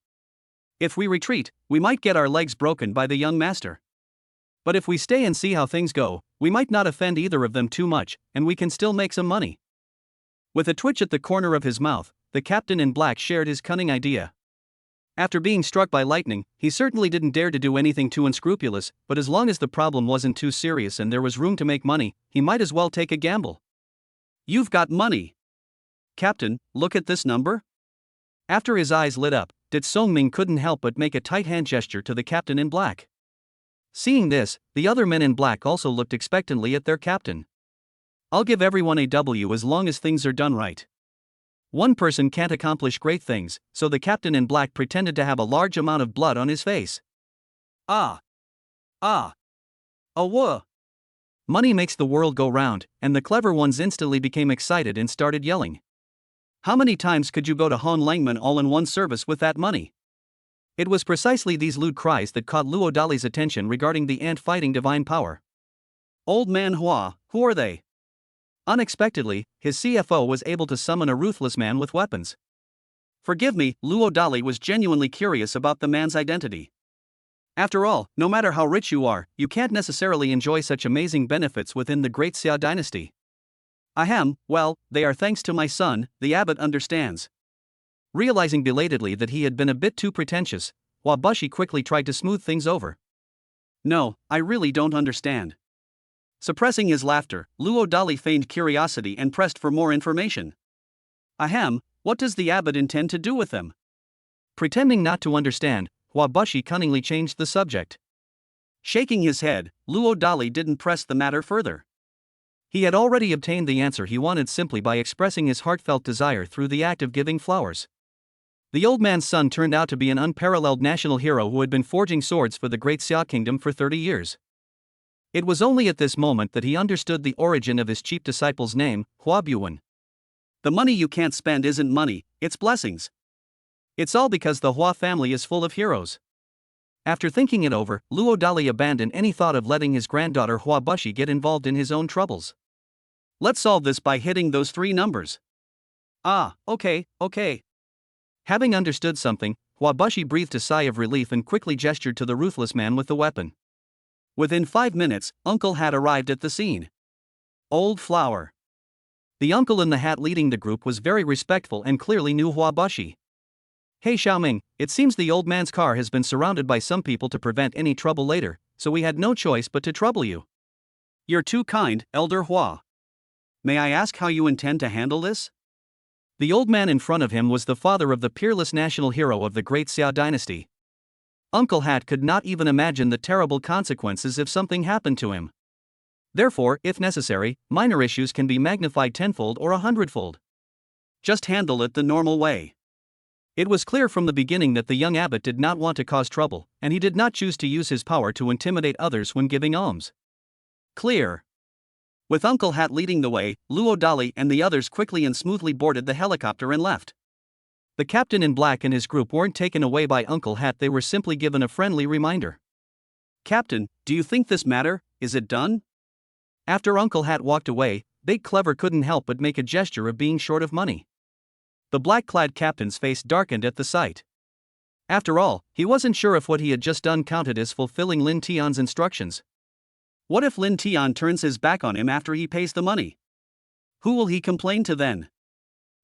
If we retreat, we might get our legs broken by the young master. But if we stay and see how things go, we might not offend either of them too much, and we can still make some money. With a twitch at the corner of his mouth, the captain in black shared his cunning idea. After being struck by lightning, he certainly didn't dare to do anything too unscrupulous, but as long as the problem wasn't too serious and there was room to make money, he might as well take a gamble. You've got money. Captain, look at this number. After his eyes lit up, Det Songming couldn't help but make a tight hand gesture to the captain in black. Seeing this, the other men in black also looked expectantly at their captain. I'll give everyone a W as long as things are done right. One person can't accomplish great things, so the captain in black pretended to have a large amount of blood on his face. Ah! Whoa! Money makes the world go round, and the clever ones instantly became excited and started yelling. How many times could you go to Han Langman all in one service with that money? It was precisely these lewd cries that caught Luo Dali's attention regarding the ant fighting divine power. Old man Hua, who are they? Unexpectedly, his CFO was able to summon a ruthless man with weapons. Forgive me, Luo Dali was genuinely curious about the man's identity. After all, no matter how rich you are, you can't necessarily enjoy such amazing benefits within the great Xia dynasty. Ahem, well, they are thanks to my son, the abbot understands. Realizing belatedly that he had been a bit too pretentious, Wabushi quickly tried to smooth things over. No, I really don't understand. Suppressing his laughter, Luo Dali feigned curiosity and pressed for more information. Ahem, what does the abbot intend to do with them? Pretending not to understand, Wabushi cunningly changed the subject. Shaking his head, Luo Dali didn't press the matter further. He had already obtained the answer he wanted simply by expressing his heartfelt desire through the act of giving flowers. The old man's son turned out to be an unparalleled national hero who had been forging swords for the great Xia kingdom for 30 years. It was only at this moment that he understood the origin of his cheap disciple's name, Hua Buwen. The money you can't spend isn't money, it's blessings. It's all because the Hua family is full of heroes. After thinking it over, Luo Dali abandoned any thought of letting his granddaughter Hua Bushi get involved in his own troubles. Let's solve this by hitting those 3 numbers. Ah, okay. Having understood something, Hua Bushi breathed a sigh of relief and quickly gestured to the ruthless man with the weapon. Within 5 minutes, Uncle had arrived at the scene. Old Flower. The uncle in the hat leading the group was very respectful and clearly knew Hua Bushi. Hey Xiaoming, it seems the old man's car has been surrounded by some people to prevent any trouble later, so we had no choice but to trouble you. You're too kind, Elder Hua. May I ask how you intend to handle this? The old man in front of him was the father of the peerless national hero of the great Xia dynasty. Uncle Hat could not even imagine the terrible consequences if something happened to him. Therefore, if necessary, minor issues can be magnified tenfold or 100-fold. Just handle it the normal way. It was clear from the beginning that the young abbot did not want to cause trouble, and he did not choose to use his power to intimidate others when giving alms. Clear. With Uncle Hat leading the way, Luo Dali and the others quickly and smoothly boarded the helicopter and left. The captain in black and his group weren't taken away by Uncle Hat, they were simply given a friendly reminder. Captain, do you think this matter, is it done? After Uncle Hat walked away, Big Clever couldn't help but make a gesture of being short of money. The black-clad captain's face darkened at the sight. After all, he wasn't sure if what he had just done counted as fulfilling Lin Tian's instructions. What if Lin Tian turns his back on him after he pays the money? Who will he complain to then?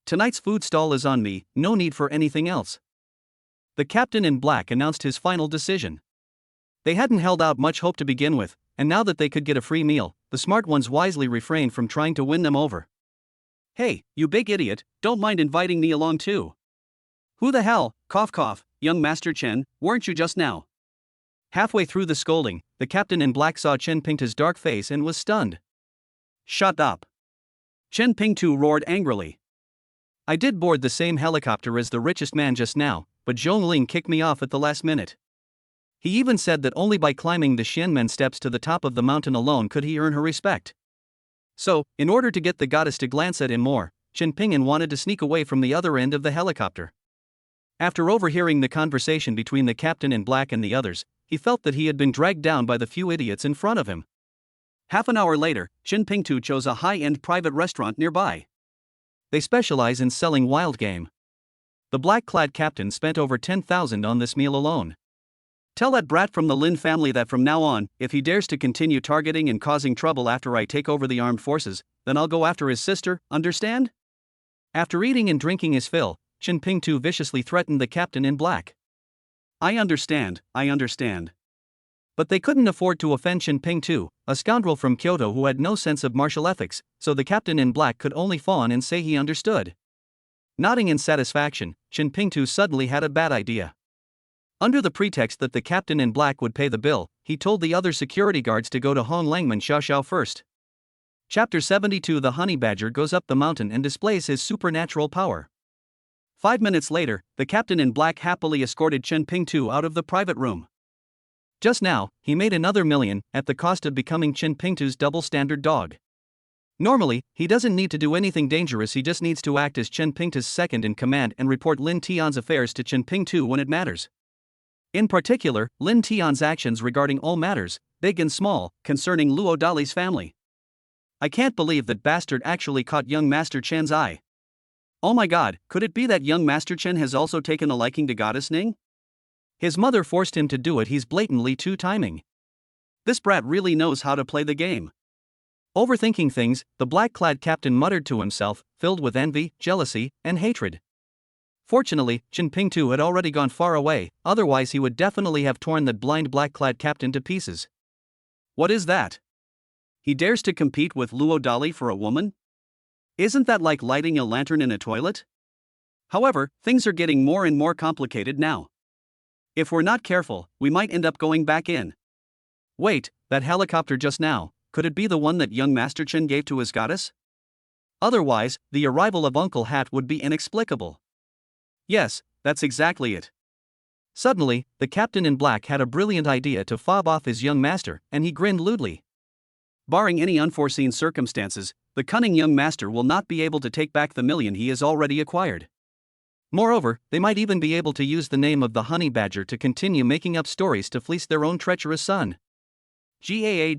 Tonight's food stall is on me, no need for anything else. The captain in black announced his final decision. They hadn't held out much hope to begin with, and now that they could get a free meal, the smart ones wisely refrained from trying to win them over. Hey, you big idiot, don't mind inviting me along too. Who the hell, cough cough, young Master Chen, weren't you just now? Halfway through the scolding, the captain in black saw Chen Pingtu's dark face and was stunned. Shut up. Chen Pingtu roared angrily. I did board the same helicopter as the richest man just now, but Zhongling kicked me off at the last minute. He even said that only by climbing the Xianmen steps to the top of the mountain alone could he earn her respect. So, in order to get the goddess to glance at him more, Chen Pingyan wanted to sneak away from the other end of the helicopter. After overhearing the conversation between the captain in black and the others, he felt that he had been dragged down by the few idiots in front of him. Half an hour later, Chen Pingtu chose a high-end private restaurant nearby. They specialize in selling wild game. The black-clad captain spent over 10,000 on this meal alone. Tell that brat from the Lin family that from now on, if he dares to continue targeting and causing trouble after I take over the armed forces, then I'll go after his sister, understand? After eating and drinking his fill, Chen Pingtu viciously threatened the captain in black. I understand. But they couldn't afford to offend Chen Pingtu, a scoundrel from Kyoto who had no sense of martial ethics, so the captain in black could only fawn and say he understood. Nodding in satisfaction, Chen Pingtu suddenly had a bad idea. Under the pretext that the captain in black would pay the bill, he told the other security guards to go to Hong Langman Xiaoxiao first. Chapter 72 The honey badger goes up the mountain and displays his supernatural power. 5 minutes later, the captain in black happily escorted Chen Pingtu out of the private room. Just now, he made another million, at the cost of becoming Chen Pingtu's double-standard dog. Normally, he doesn't need to do anything dangerous, he just needs to act as Chen Pingtu's second-in-command and report Lin Tian's affairs to Chen Pingtu when it matters. In particular, Lin Tian's actions regarding all matters, big and small, concerning Luo Dali's family. I can't believe that bastard actually caught young Master Chen's eye. Oh my god, could it be that young Master Chen has also taken a liking to Goddess Ning? His mother forced him to do it, he's blatantly two-timing. This brat really knows how to play the game. Overthinking things, the black-clad captain muttered to himself, filled with envy, jealousy, and hatred. Fortunately, Chen Pingtu had already gone far away, otherwise he would definitely have torn that blind black-clad captain to pieces. What is that? He dares to compete with Luo Dali for a woman? Isn't that like lighting a lantern in a toilet? However, things are getting more and more complicated now. If we're not careful, we might end up going back in. Wait, that helicopter just now, could it be the one that young Master Chen gave to his goddess? Otherwise, the arrival of Uncle Hat would be inexplicable. Yes, that's exactly it. Suddenly, the captain in black had a brilliant idea to fob off his young master, and he grinned lewdly. Barring any unforeseen circumstances, the cunning young master will not be able to take back the million he has already acquired. Moreover, they might even be able to use the name of the honey badger to continue making up stories to fleece their own treacherous son. GAA.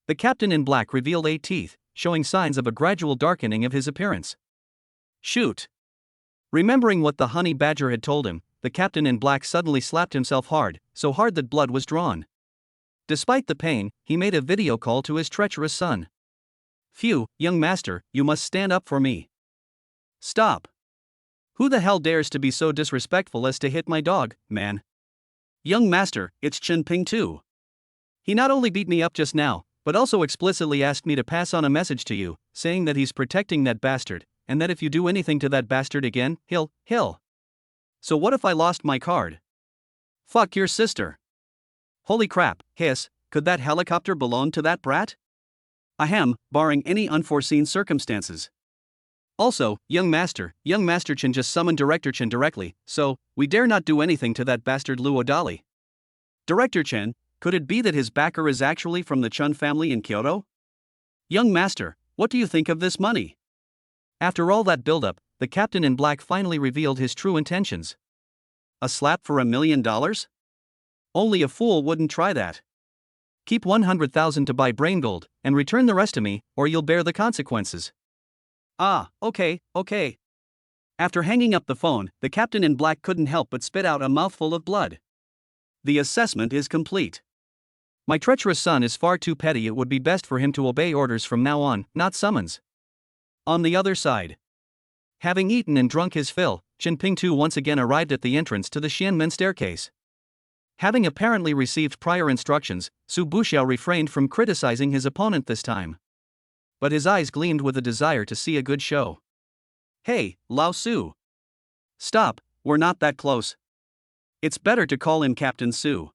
The captain in black revealed 8 teeth, showing signs of a gradual darkening of his appearance. Shoot! Remembering what the honey badger had told him, the captain in black suddenly slapped himself hard, so hard that blood was drawn. Despite the pain, he made a video call to his treacherous son. Phew, young master, you must stand up for me. Stop! Who the hell dares to be so disrespectful as to hit my dog, man? Young master, it's Chen Pingtu. He not only beat me up just now, but also explicitly asked me to pass on a message to you, saying that he's protecting that bastard, and that if you do anything to that bastard again, he'll. So what if I lost my card? Fuck your sister. Holy crap, hiss, could that helicopter belong to that brat? Ahem, barring any unforeseen circumstances. Also, young Master Chen just summoned Director Chen directly, so, we dare not do anything to that bastard Luo Dali. Director Chen, could it be that his backer is actually from the Chun family in Kyoto? Young Master, what do you think of this money? After all that build-up, the captain in black finally revealed his true intentions. A slap for $1 million? Only a fool wouldn't try that. Keep 100,000 to buy brain gold, and return the rest to me, or you'll bear the consequences. Ah, okay. After hanging up the phone, the captain in black couldn't help but spit out a mouthful of blood. The assessment is complete. My treacherous son is far too petty. It would be best for him to obey orders from now on, not summons. On the other side. Having eaten and drunk his fill, Chen Pingtu once again arrived at the entrance to the Xianmen staircase. Having apparently received prior instructions, Su Buxiao refrained from criticizing his opponent this time. But his eyes gleamed with a desire to see a good show. Hey, Lao Su. Stop, we're not that close. It's better to call him Captain Su.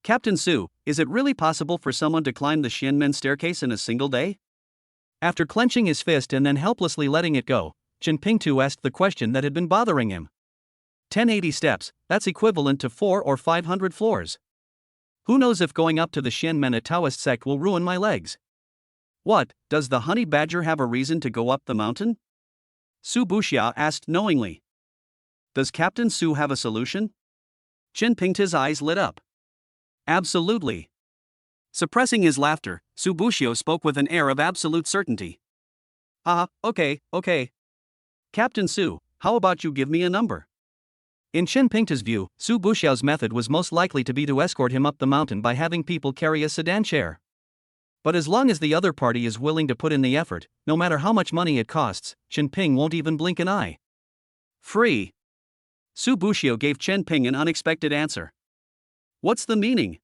Captain Su, is it really possible for someone to climb the Xianmen staircase in a single day? After clenching his fist and then helplessly letting it go, Chen Pingtu asked the question that had been bothering him. 1080 steps, that's equivalent to 400 or 500 floors. Who knows if going up to the Xianmen, a Taoist sect, will ruin my legs? What, does the honey badger have a reason to go up the mountain? Su Buxiao asked knowingly. Does Captain Su have a solution? Chen Pingtu's eyes lit up. Absolutely. Suppressing his laughter, Su Buxiao spoke with an air of absolute certainty. Okay. Captain Su, how about you give me a number? In Chen Pingtu's view, Su Buxiao's method was most likely to be to escort him up the mountain by having people carry a sedan chair. But as long as the other party is willing to put in the effort, no matter how much money it costs, Chen Ping won't even blink an eye. Free. Su Buxiao gave Chen Ping an unexpected answer. What's the meaning?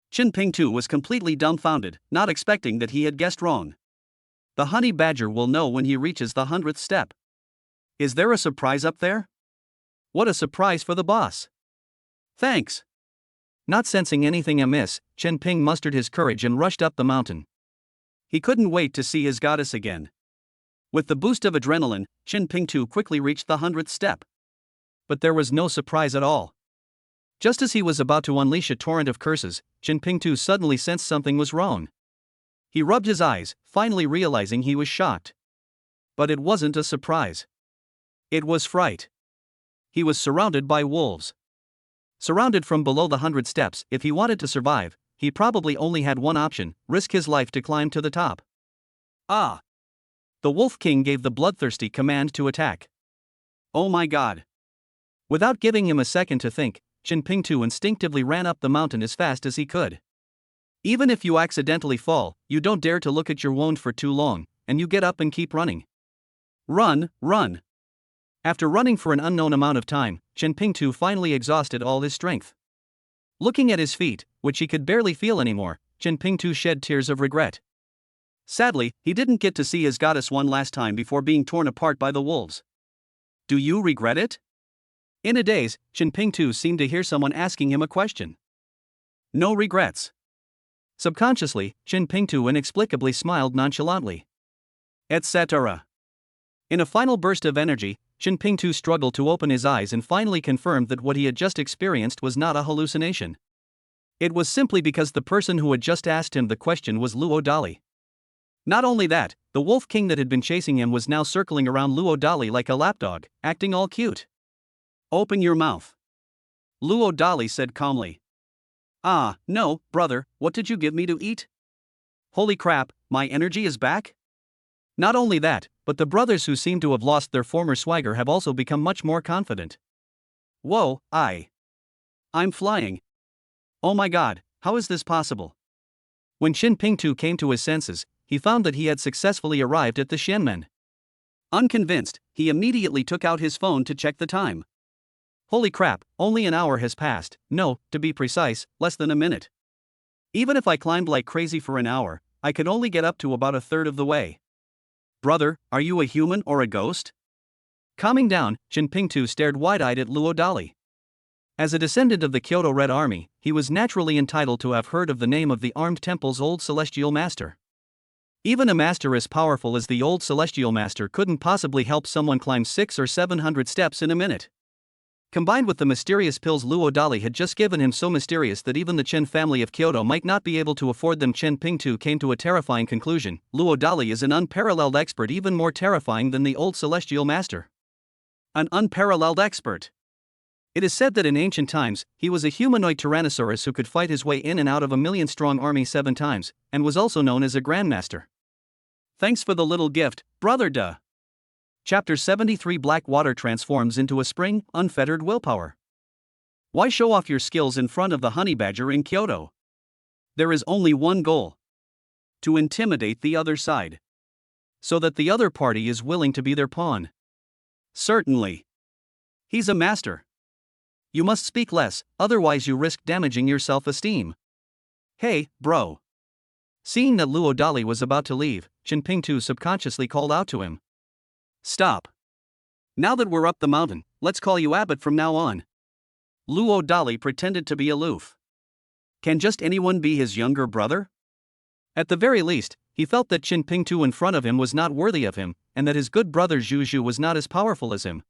Chen Pingtu was completely dumbfounded, not expecting that he had guessed wrong. The honey badger will know when he reaches the 100th step. Is there a surprise up there? What a surprise for the boss. Thanks. Not sensing anything amiss, Chen Ping mustered his courage and rushed up the mountain. He couldn't wait to see his goddess again. With the boost of adrenaline, Chen Pingtu quickly reached the 100th step. But there was no surprise at all. Just as he was about to unleash a torrent of curses, Chen Pingtu suddenly sensed something was wrong. He rubbed his eyes, finally realizing he was shocked. But it wasn't a surprise. It was fright. He was surrounded by wolves. Surrounded from below the 100 steps, if he wanted to survive, he probably only had one option: risk his life to climb to the top. Ah! The Wolf King gave the bloodthirsty command to attack. Oh my god! Without giving him a second to think, Chen Pingtu instinctively ran up the mountain as fast as he could. Even if you accidentally fall, you don't dare to look at your wound for too long, and you get up and keep running. Run! After running for an unknown amount of time, Chen Pingtu finally exhausted all his strength. Looking at his feet, which he could barely feel anymore, Chen Pingtu shed tears of regret. Sadly, he didn't get to see his goddess one last time before being torn apart by the wolves. Do you regret it? In a daze, Chen Pingtu seemed to hear someone asking him a question. No regrets. Subconsciously, Chen Pingtu inexplicably smiled nonchalantly. Etc. In a final burst of energy, Chen Pingtu struggled to open his eyes and finally confirmed that what he had just experienced was not a hallucination. It was simply because the person who had just asked him the question was Luo Dali. Not only that, the Wolf King that had been chasing him was now circling around Luo Dali like a lapdog, acting all cute. Open your mouth. Luo Dali said calmly. Ah, no, brother, what did you give me to eat? Holy crap, my energy is back? Not only that, but the brothers who seem to have lost their former swagger have also become much more confident. Whoa, I'm flying. Oh my god, how is this possible? When Chen Pingtu came to his senses, he found that he had successfully arrived at the Xianmen. Unconvinced, he immediately took out his phone to check the time. Holy crap, only an hour has passed, no, to be precise, less than a minute. Even if I climbed like crazy for an hour, I could only get up to about a third of the way. Brother, are you a human or a ghost? Calming down, Chen Pingtu stared wide-eyed at Luo Dali. As a descendant of the Kyoto Red Army, he was naturally entitled to have heard of the name of the Armed Temple's old celestial master. Even a master as powerful as the old celestial master couldn't possibly help someone climb 600 or 700 steps in a minute. Combined with the mysterious pills Luo Dali had just given him, so mysterious that even the Chen family of Kyoto might not be able to afford them, Chen Pingtu came to a terrifying conclusion: Luo Dali is an unparalleled expert, even more terrifying than the old celestial master. An unparalleled expert. It is said that in ancient times, he was a humanoid tyrannosaurus who could fight his way in and out of a million-strong army 7 times, and was also known as a grandmaster. Thanks for the little gift, brother duh. Chapter 73: Black water transforms into a spring, unfettered willpower. Why show off your skills in front of the honey badger in Kyoto? There is only one goal: to intimidate the other side, so that the other party is willing to be their pawn. Certainly. He's a master. You must speak less, otherwise you risk damaging your self-esteem. Hey, bro. Seeing that Luo Dali was about to leave, Chen Pingtu subconsciously called out to him. Stop. Now that we're up the mountain, let's call you Abbot from now on. Luo Dali pretended to be aloof. Can just anyone be his younger brother? At the very least, he felt that Chen Pingtu in front of him was not worthy of him, and that his good brother Zhu Zhu was not as powerful as him.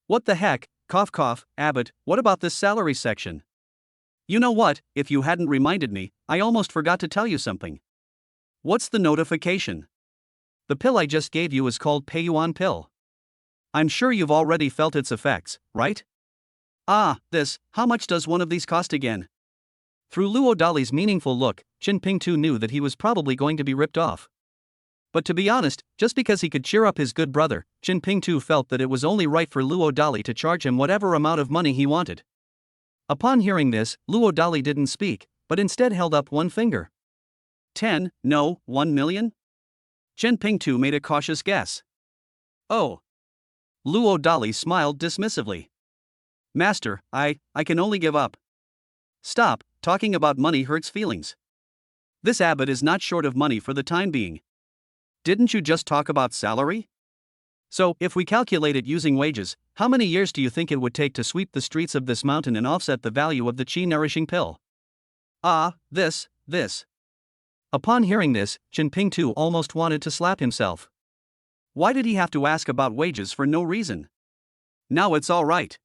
What the heck, cough cough, Abbot, what about this salary section? You know what, if you hadn't reminded me, I almost forgot to tell you something. What's the notification? The pill I just gave you is called Peiyuan pill. I'm sure you've already felt its effects, right? Ah, how much does one of these cost again? Through Luo Dali's meaningful look, Chen Pingtu knew that he was probably going to be ripped off. But to be honest, just because he could cheer up his good brother, Chen Pingtu felt that it was only right for Luo Dali to charge him whatever amount of money he wanted. Upon hearing this, Luo Dali didn't speak, but instead held up one finger. 10, no, 1 million? Chen Pingtu made a cautious guess. Oh. Luo Dali smiled dismissively. Master, I can only give up. Stop, talking about money hurts feelings. This abbot is not short of money for the time being. Didn't you just talk about salary? So, if we calculate it using wages, how many years do you think it would take to sweep the streets of this mountain and offset the value of the qi-nourishing pill? Ah, this. Upon hearing this, Chen Pingtu almost wanted to slap himself. Why did he have to ask about wages for no reason? Now it's all right.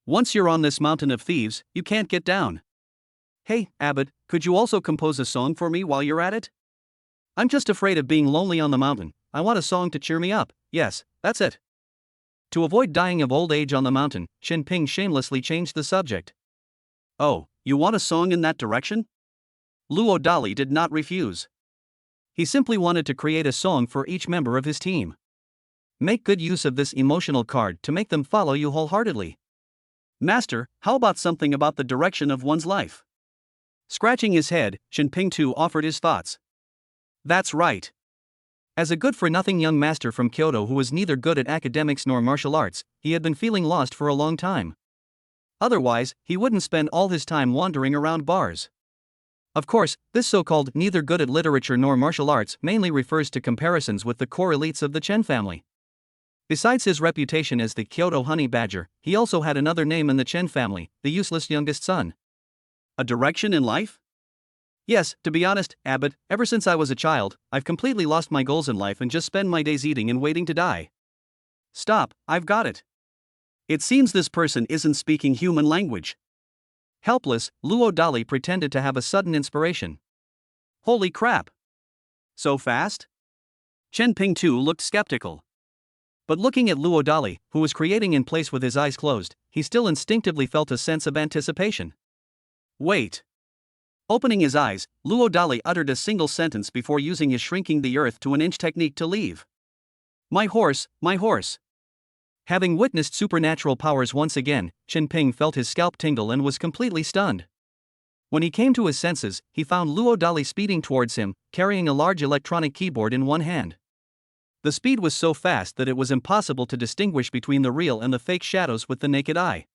Once you're on this mountain of thieves, you can't get down. Hey, Abbot, could you also compose a song for me while you're at it? I'm just afraid of being lonely on the mountain. I want a song to cheer me up. Yes, that's it. To avoid dying of old age on the mountain, Chen Ping shamelessly changed the subject. Oh, you want a song in that direction? Luo Dali did not refuse. He simply wanted to create a song for each member of his team. Make good use of this emotional card to make them follow you wholeheartedly. Master, how about something about the direction of one's life? Scratching his head, Chen Pingtu offered his thoughts. That's right. As a good-for-nothing young master from Kyoto who was neither good at academics nor martial arts, he had been feeling lost for a long time. Otherwise, he wouldn't spend all his time wandering around bars. Of course, this so-called neither good at literature nor martial arts mainly refers to comparisons with the core elites of the Chen family. Besides his reputation as the Kyoto honey badger, he also had another name in the Chen family, the useless youngest son. A direction in life? Yes, to be honest, Abbot, ever since I was a child, I've completely lost my goals in life and just spend my days eating and waiting to die. Stop, I've got it. It seems this person isn't speaking human language. Helpless, Luo Dali pretended to have a sudden inspiration. Holy crap! So fast? Chen Pingtu looked skeptical. But looking at Luo Dali, who was creating in place with his eyes closed, he still instinctively felt a sense of anticipation. Wait. Opening his eyes, Luo Dali uttered a single sentence before using his shrinking the earth to an inch technique to leave. My horse, my horse. Having witnessed supernatural powers once again, Chen Ping felt his scalp tingle and was completely stunned. When he came to his senses, he found Luo Dali speeding towards him, carrying a large electronic keyboard in one hand. The speed was so fast that it was impossible to distinguish between the real and the fake shadows with the naked eye.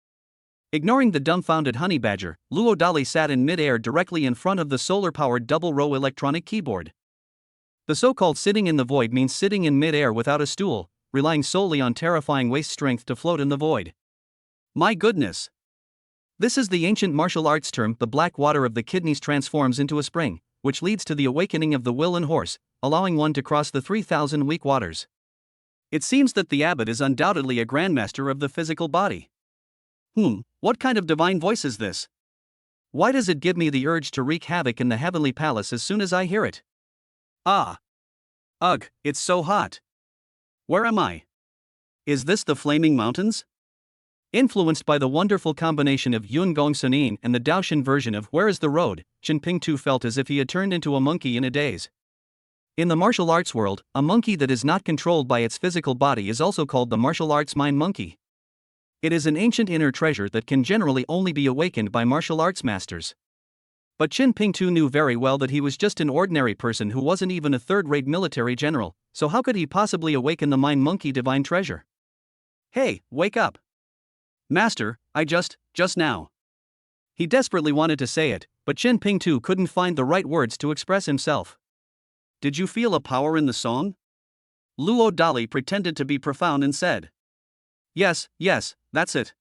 Ignoring the dumbfounded honey badger, Luo Dali sat in mid-air directly in front of the solar-powered double-row electronic keyboard. The so-called sitting in the void means sitting in mid-air without a stool, relying solely on terrifying waist strength to float in the void. My goodness! This is the ancient martial arts term the black water of the kidneys transforms into a spring, which leads to the awakening of the will and horse, allowing one to cross the 3,000 weak waters. It seems that the abbot is undoubtedly a grandmaster of the physical body. What kind of divine voice is this? Why does it give me the urge to wreak havoc in the heavenly palace as soon as I hear it? Ah! Ugh, it's so hot. Where am I? Is this the Flaming Mountains? Influenced by the wonderful combination of Yun Gong Sunin and the Daoshin version of Where is the Road, Chen Pingtu felt as if he had turned into a monkey in a daze. In the martial arts world, a monkey that is not controlled by its physical body is also called the martial arts mind monkey. It is an ancient inner treasure that can generally only be awakened by martial arts masters. But Qin Pingtu knew very well that he was just an ordinary person who wasn't even a third-rate military general, so how could he possibly awaken the mind monkey divine treasure? Hey, wake up! Master, I just now. He desperately wanted to say it, but Qin Pingtu couldn't find the right words to express himself. Did you feel a power in the song? Luo Dali pretended to be profound and said. Yes, that's it.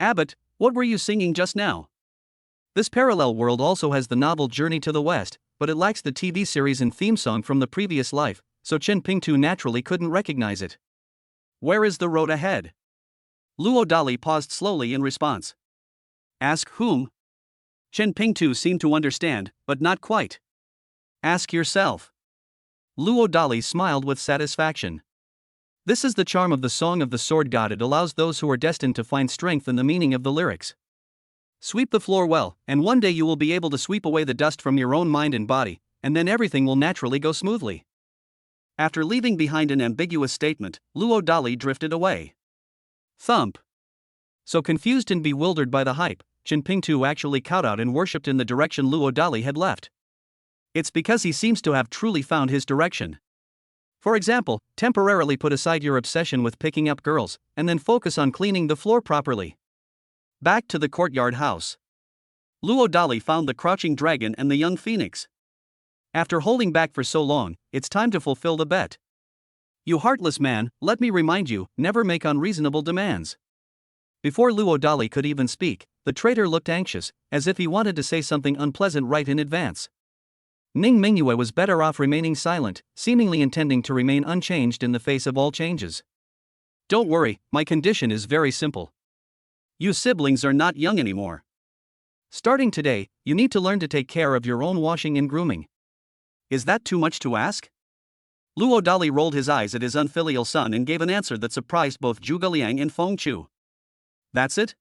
Abbot, what were you singing just now? This parallel world also has the novel Journey to the West, but it lacks the TV series and theme song from the previous life, so Qin Pingtu naturally couldn't recognize it. Where is the road ahead? Luo Dali paused slowly in response. Ask whom? Qin Pingtu seemed to understand, but not quite. Ask yourself. Luo Dali smiled with satisfaction. This is the charm of the Song of the Sword God. It allows those who are destined to find strength in the meaning of the lyrics. Sweep the floor well, and one day you will be able to sweep away the dust from your own mind and body, and then everything will naturally go smoothly. After leaving behind an ambiguous statement, Luo Dali drifted away. Thump. So confused and bewildered by the hype, Qin Pingtu actually kowtowed and worshipped in the direction Luo Dali had left. It's because he seems to have truly found his direction. For example, temporarily put aside your obsession with picking up girls, and then focus on cleaning the floor properly. Back to the courtyard house. Luo Dali found the crouching dragon and the young phoenix. After holding back for so long, it's time to fulfill the bet. You heartless man, let me remind you, never make unreasonable demands. Before Luo Dali could even speak, the traitor looked anxious, as if he wanted to say something unpleasant right in advance. Ning Mingyue was better off remaining silent, seemingly intending to remain unchanged in the face of all changes. Don't worry, my condition is very simple. You siblings are not young anymore. Starting today, you need to learn to take care of your own washing and grooming. Is that too much to ask? Luo Dali rolled his eyes at his unfilial son and gave an answer that surprised both Zhuge Liang and Feng Chu. That's it?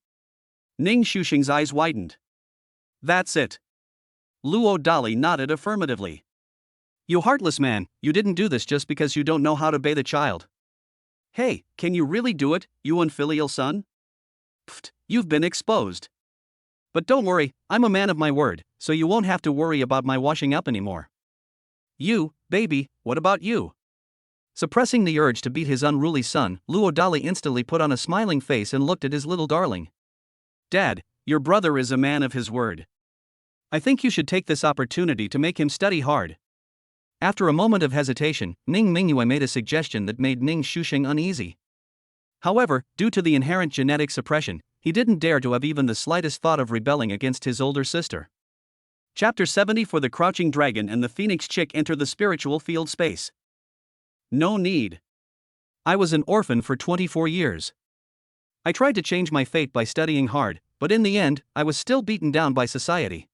Ning Xuxing's eyes widened. That's it. Luo Dali nodded affirmatively. You heartless man, you didn't do this just because you don't know how to bathe a child. Hey, can you really do it, you unfilial son? Pfft, you've been exposed. But don't worry, I'm a man of my word, so you won't have to worry about my washing up anymore. You, baby, what about you? Suppressing the urge to beat his unruly son, Luo Dali instantly put on a smiling face and looked at his little darling. Dad, your brother is a man of his word. I think you should take this opportunity to make him study hard. After a moment of hesitation, Ning Mingyue made a suggestion that made Ning Xuxing uneasy. However, due to the inherent genetic suppression, he didn't dare to have even the slightest thought of rebelling against his older sister. Chapter 70 For the Crouching Dragon and the Phoenix Chick enter the spiritual field space. No need. I was an orphan for 24 years. I tried to change my fate by studying hard, but in the end, I was still beaten down by society.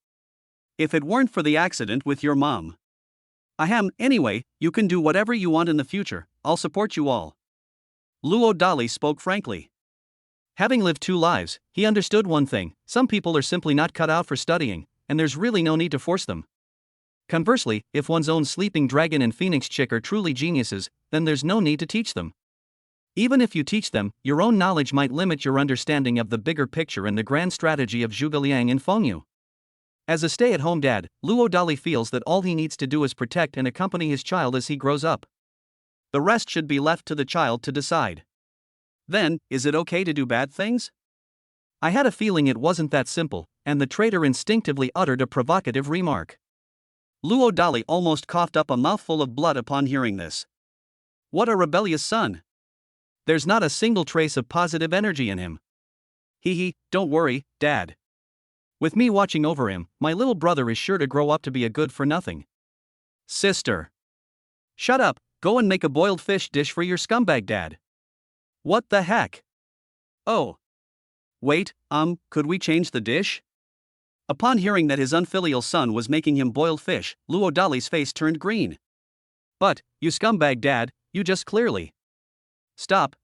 If it weren't for the accident with your mom. Anyway, you can do whatever you want in the future, I'll support you all. Luo Dali spoke frankly. Having lived 2 lives, he understood one thing: some people are simply not cut out for studying, and there's really no need to force them. Conversely, if one's own sleeping dragon and phoenix chick are truly geniuses, then there's no need to teach them. Even if you teach them, your own knowledge might limit your understanding of the bigger picture and the grand strategy of Zhuge Liang and Feng Yu. As a stay-at-home dad, Luo Dali feels that all he needs to do is protect and accompany his child as he grows up. The rest should be left to the child to decide. Then, is it okay to do bad things? I had a feeling it wasn't that simple, and the traitor instinctively uttered a provocative remark. Luo Dali almost coughed up a mouthful of blood upon hearing this. What a rebellious son! There's not a single trace of positive energy in him. Don't worry, Dad. With me watching over him, my little brother is sure to grow up to be a good-for-nothing. Sister. Shut up, go and make a boiled fish dish for your scumbag dad. What the heck? Oh. Wait, could we change the dish? Upon hearing that his unfilial son was making him boiled fish, Luo Dali's face turned green. But, you scumbag dad, you just clearly. Stop.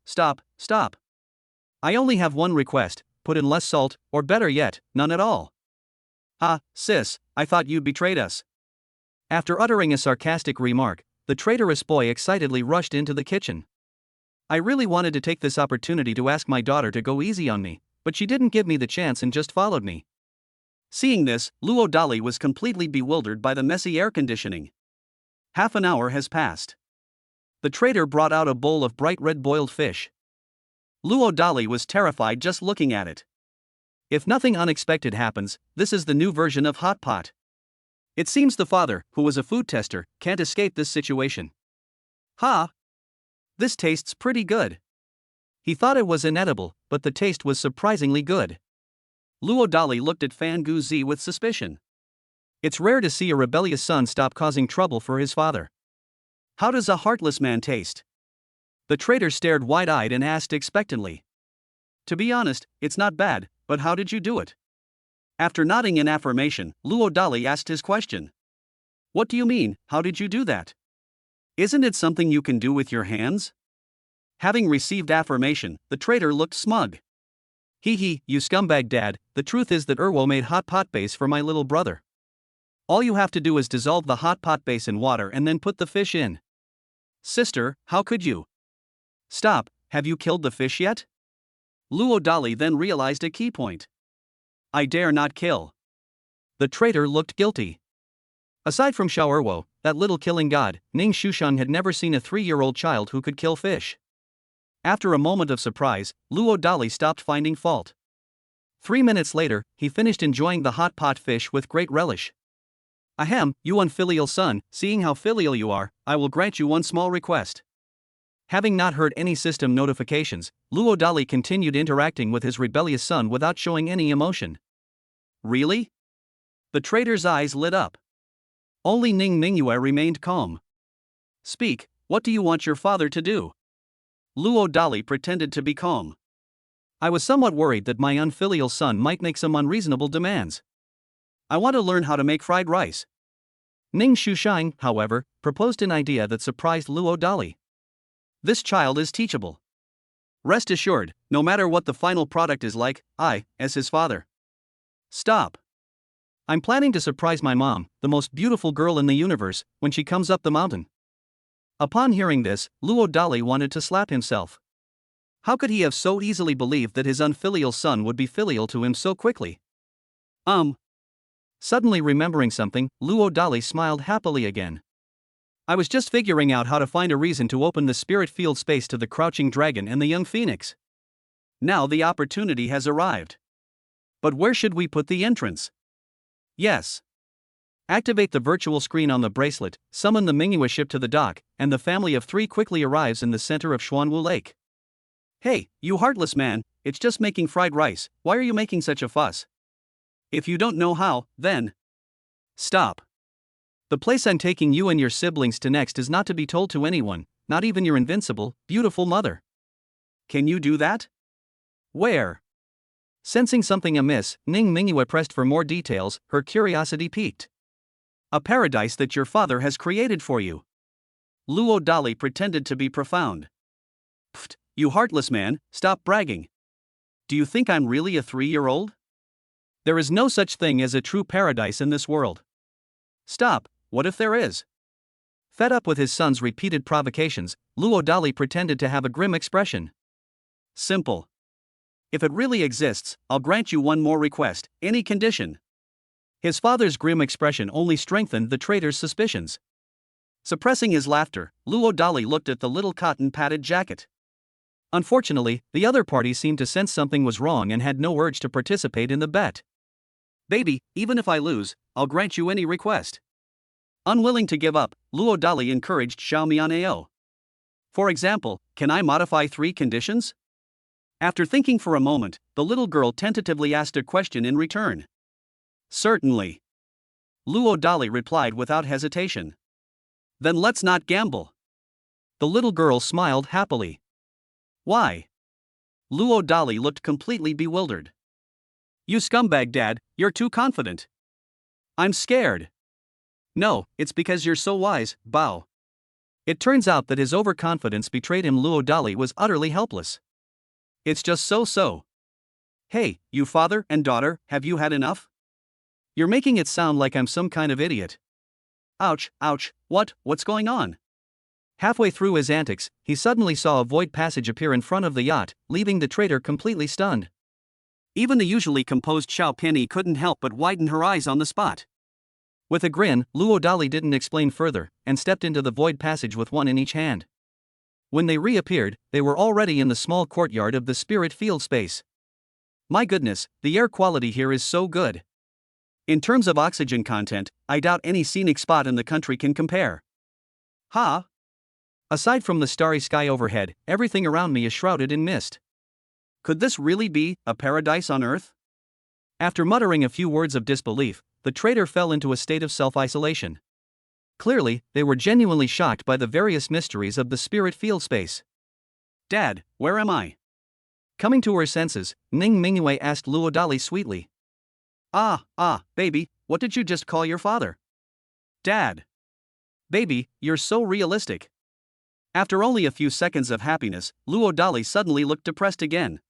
I only have one request: put in less salt, or better yet, none at all. Ah, sis, I thought you'd betrayed us. After uttering a sarcastic remark, the traitorous boy excitedly rushed into the kitchen. I really wanted to take this opportunity to ask my daughter to go easy on me, but she didn't give me the chance and just followed me. Seeing this, Luo Dali was completely bewildered by the messy air conditioning. Half an hour has passed. The trader brought out a bowl of bright red boiled fish. Luo Dali was terrified just looking at it. If nothing unexpected happens, this is the new version of hot pot. It seems the father, who was a food tester, can't escape this situation. Ha! This tastes pretty good. He thought it was inedible, but the taste was surprisingly good. Luo Dali looked at Fan Guzi with suspicion. It's rare to see a rebellious son stop causing trouble for his father. How does a heartless man taste? The trader stared wide-eyed and asked expectantly. To be honest, it's not bad, but how did you do it? After nodding in affirmation, Luo Dali asked his question. What do you mean, how did you do that? Isn't it something you can do with your hands? Having received affirmation, the trader looked smug. Hee, you scumbag dad, the truth is that Erwo made hot pot base for my little brother. All you have to do is dissolve the hot pot base in water and then put the fish in. Sister, how could you? Stop, have you killed the fish yet? Luo Dali then realized a key point. I dare not kill. The trader looked guilty. Aside from Xiao Erwo, that little killing god, Ning Shushang had never seen a 3-year-old child who could kill fish. After a moment of surprise, Luo Dali stopped finding fault. 3 minutes later, he finished enjoying the hot pot fish with great relish. Ahem, you unfilial son, seeing how filial you are, I will grant you one small request. Having not heard any system notifications, Luo Dali continued interacting with his rebellious son without showing any emotion. Really? The trader's eyes lit up. Only Ning Mingyue remained calm. Speak, what do you want your father to do? Luo Dali pretended to be calm. I was somewhat worried that my unfilial son might make some unreasonable demands. I want to learn how to make fried rice. Ning Shushang, however, proposed an idea that surprised Luo Dali. This child is teachable. Rest assured, no matter what the final product is like, I, as his father. Stop. I'm planning to surprise my mom, the most beautiful girl in the universe, when she comes up the mountain. Upon hearing this, Luo Dali wanted to slap himself. How could he have so easily believed that his unfilial son would be filial to him so quickly? Suddenly remembering something, Luo Dali smiled happily again. I was just figuring out how to find a reason to open the spirit field space to the crouching dragon and the young phoenix. Now the opportunity has arrived. But where should we put the entrance? Yes. Activate the virtual screen on the bracelet, summon the Mingyue ship to the dock, and the family of 3 quickly arrives in the center of Xuanwu Lake. Hey, you heartless man, it's just making fried rice, why are you making such a fuss? If you don't know how, then stop. The place I'm taking you and your siblings to next is not to be told to anyone, not even your invincible, beautiful mother. Can you do that? Where? Sensing something amiss, Ning Mingyue pressed for more details, her curiosity piqued. A paradise that your father has created for you. Luo Dali pretended to be profound. Pfft, you heartless man, stop bragging. Do you think I'm really a 3-year-old? There is no such thing as a true paradise in this world. Stop, what if there is? Fed up with his son's repeated provocations, Luo Dali pretended to have a grim expression. Simple. If it really exists, I'll grant you one more request, any condition. His father's grim expression only strengthened the trader's suspicions. Suppressing his laughter, Luo Dali looked at the little cotton-padded jacket. Unfortunately, the other party seemed to sense something was wrong and had no urge to participate in the bet. Baby, even if I lose, I'll grant you any request. Unwilling to give up, Luo Dali encouraged Xiao Mianao. For example, can I modify 3 conditions? After thinking for a moment, the little girl tentatively asked a question in return. Certainly. Luo Dali replied without hesitation. Then let's not gamble. The little girl smiled happily. Why? Luo Dali looked completely bewildered. You scumbag dad, you're too confident. I'm scared. No, it's because you're so wise, Bao. It turns out that his overconfidence betrayed him. Luo Dali was utterly helpless. It's just so. Hey, you father and daughter, have you had enough? You're making it sound like I'm some kind of idiot. Ouch, what's going on? Halfway through his antics, he suddenly saw a void passage appear in front of the yacht, leaving the trader completely stunned. Even the usually composed Xiao Penny couldn't help but widen her eyes on the spot. With a grin, Luo Dali didn't explain further, and stepped into the void passage with one in each hand. When they reappeared, they were already in the small courtyard of the spirit field space. My goodness, the air quality here is so good. In terms of oxygen content, I doubt any scenic spot in the country can compare. Ha! Aside from the starry sky overhead, everything around me is shrouded in mist. Could this really be a paradise on Earth? After muttering a few words of disbelief, the trader fell into a state of self-isolation. Clearly, they were genuinely shocked by the various mysteries of the spirit field space. Dad, where am I? Coming to her senses, Ning Mingyue asked Luo Dali sweetly. Baby, what did you just call your father? Dad. Baby, you're so realistic. After only a few seconds of happiness, Luo Dali suddenly looked depressed again.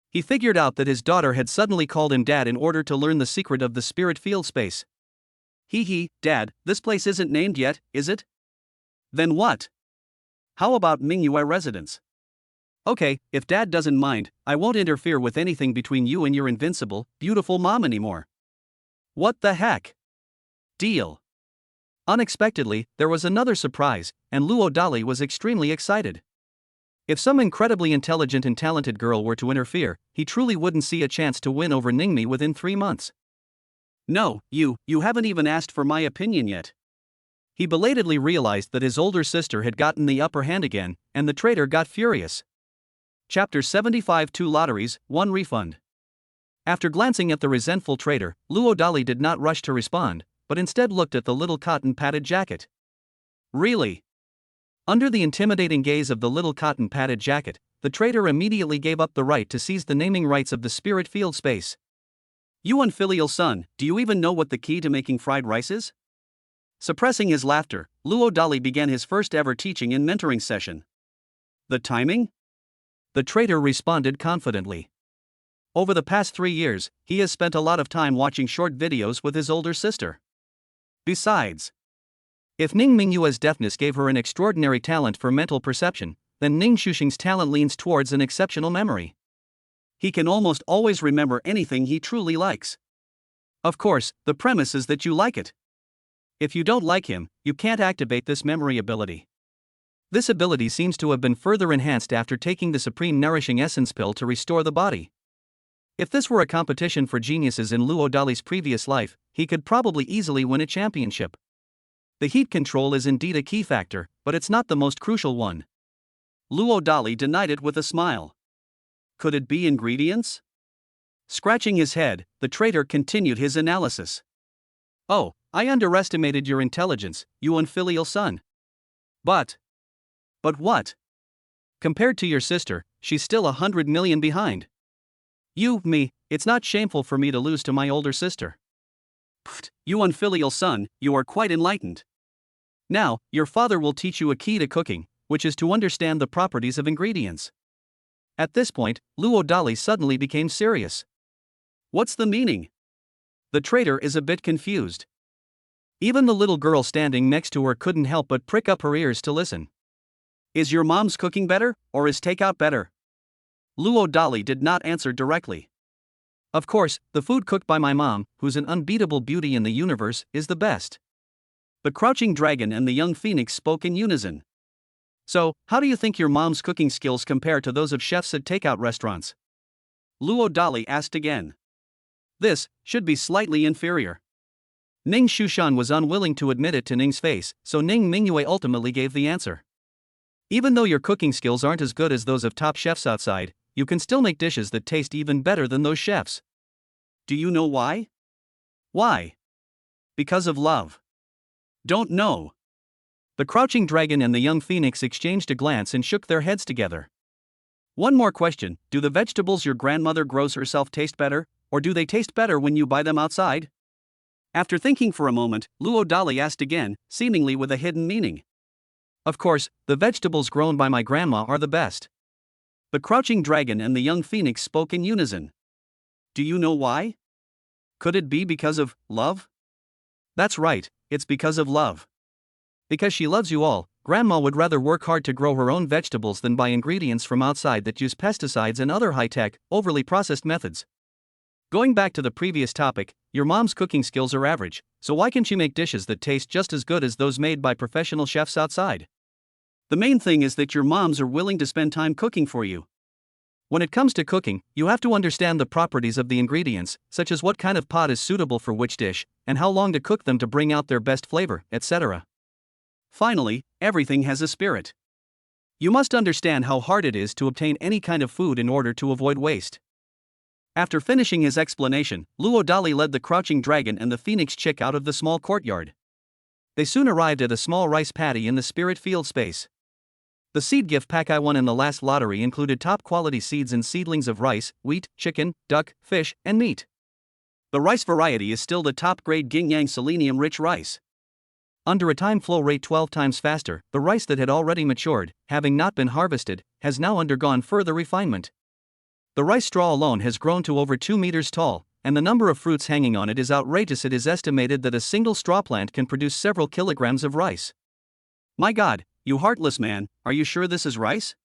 He figured out that his daughter had suddenly called him dad in order to learn the secret of the spirit field space. Dad, this place isn't named yet, is it? Then what? How about Mingyue residence? Okay, if Dad doesn't mind, I won't interfere with anything between you and your invincible, beautiful mom anymore. What the heck? Deal. Unexpectedly, there was another surprise, and Luo Dali was extremely excited. If some incredibly intelligent and talented girl were to interfere, he truly wouldn't see a chance to win over Ningmi within 3 months. No, you haven't even asked for my opinion yet. He belatedly realized that his older sister had gotten the upper hand again, and the trader got furious. Chapter 75 2 Lotteries, 1 Refund. After glancing at the resentful trader, Luo Dali did not rush to respond, but instead looked at the little cotton-padded jacket. Really? Under the intimidating gaze of the little cotton-padded jacket, the trader immediately gave up the right to seize the naming rights of the spirit field space. You unfilial son, do you even know what the key to making fried rice is? Suppressing his laughter, Luo Dali began his first ever teaching and mentoring session. The timing? The trader responded confidently. Over the past 3 years, he has spent a lot of time watching short videos with his older sister. Besides, if Ning Mingyue's deafness gave her an extraordinary talent for mental perception, then Ning Shuxing's talent leans towards an exceptional memory. He can almost always remember anything he truly likes. Of course, the premise is that you like it. If you don't like him, you can't activate this memory ability. This ability seems to have been further enhanced after taking the Supreme Nourishing Essence pill to restore the body. If this were a competition for geniuses in Luo Dali's previous life, he could probably easily win a championship. The heat control is indeed a key factor, but it's not the most crucial one. Luo Dali denied it with a smile. Could it be ingredients? Scratching his head, the trader continued his analysis. Oh, I underestimated your intelligence, you unfilial son. But what? Compared to your sister, she's still 100 million behind. It's not shameful for me to lose to my older sister. Pfft, you unfilial son, you are quite enlightened. Now, your father will teach you a key to cooking, which is to understand the properties of ingredients. At this point, Luo Dali suddenly became serious. What's the meaning? The trader is a bit confused. Even the little girl standing next to her couldn't help but prick up her ears to listen. Is your mom's cooking better, or is takeout better? Luo Dali did not answer directly. Of course, the food cooked by my mom, who's an unbeatable beauty in the universe, is the best. The crouching dragon and the young phoenix spoke in unison. So, how do you think your mom's cooking skills compare to those of chefs at takeout restaurants? Luo Dali asked again. This should be slightly inferior. Ning Shushan was unwilling to admit it to Ning's face, so Ning Mingyue ultimately gave the answer. Even though your cooking skills aren't as good as those of top chefs outside, you can still make dishes that taste even better than those chefs. Do you know why? Why? Because of love. Don't know. The crouching dragon and the young phoenix exchanged a glance and shook their heads together. One more question, do the vegetables your grandmother grows herself taste better, or do they taste better when you buy them outside? After thinking for a moment, Luo Dali asked again, seemingly with a hidden meaning. Of course, the vegetables grown by my grandma are the best. The crouching dragon and the young phoenix spoke in unison. Do you know why? Could it be because of love? That's right, it's because of love. Because she loves you all, Grandma would rather work hard to grow her own vegetables than buy ingredients from outside that use pesticides and other high-tech, overly processed methods. Going back to the previous topic, your mom's cooking skills are average, so why can't you make dishes that taste just as good as those made by professional chefs outside? The main thing is that your moms are willing to spend time cooking for you. When it comes to cooking, you have to understand the properties of the ingredients, such as what kind of pot is suitable for which dish, and how long to cook them to bring out their best flavor, etc. Finally, everything has a spirit. You must understand how hard it is to obtain any kind of food in order to avoid waste. After finishing his explanation, Luo Dali led the crouching dragon and the phoenix chick out of the small courtyard. They soon arrived at a small rice paddy in the spirit field space. The seed gift pack I won in the last lottery included top quality seeds and seedlings of rice, wheat, chicken, duck, fish, and meat. The rice variety is still the top grade Gingyang selenium rich rice. Under a time flow rate 12 times faster, the rice that had already matured, having not been harvested, has now undergone further refinement. The rice straw alone has grown to over 2 meters tall, and the number of fruits hanging on it is outrageous. It is estimated that a single straw plant can produce several kilograms of rice. My God, you heartless man, are you sure this is rice?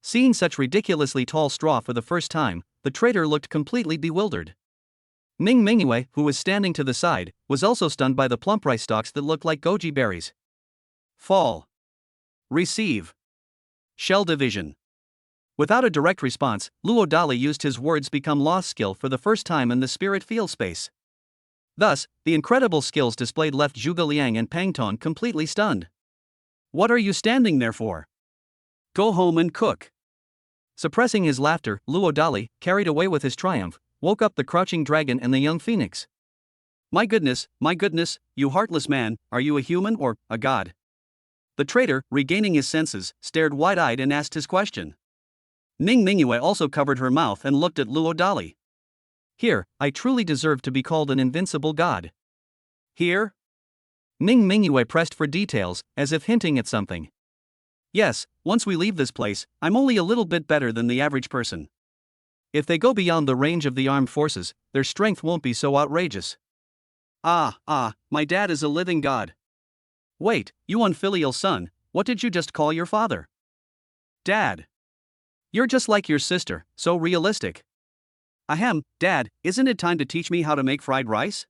Seeing such ridiculously tall straw for the first time, the trader looked completely bewildered. Ning Mingyue, who was standing to the side, was also stunned by the plump rice stalks that looked like goji berries. Fall. Receive. Shell division. Without a direct response, Luo Dali used his words become lost skill for the first time in the spirit field space. Thus, the incredible skills displayed left Zhuge Liang and Pang Tong completely stunned. What are you standing there for? Go home and cook. Suppressing his laughter, Luo Dali, carried away with his triumph, woke up the crouching dragon and the young phoenix. My goodness, you heartless man, are you a human or a god? The traitor, regaining his senses, stared wide-eyed and asked his question. Ning Mingyue also covered her mouth and looked at Luo Dali. Here, I truly deserve to be called an invincible god. Here? Ning Mingyue pressed for details, as if hinting at something. Yes, once we leave this place, I'm only a little bit better than the average person. If they go beyond the range of the armed forces, their strength won't be so outrageous. My dad is a living god. Wait, you unfilial son, what did you just call your father? Dad. You're just like your sister, so realistic. Ahem, Dad, isn't it time to teach me how to make fried rice?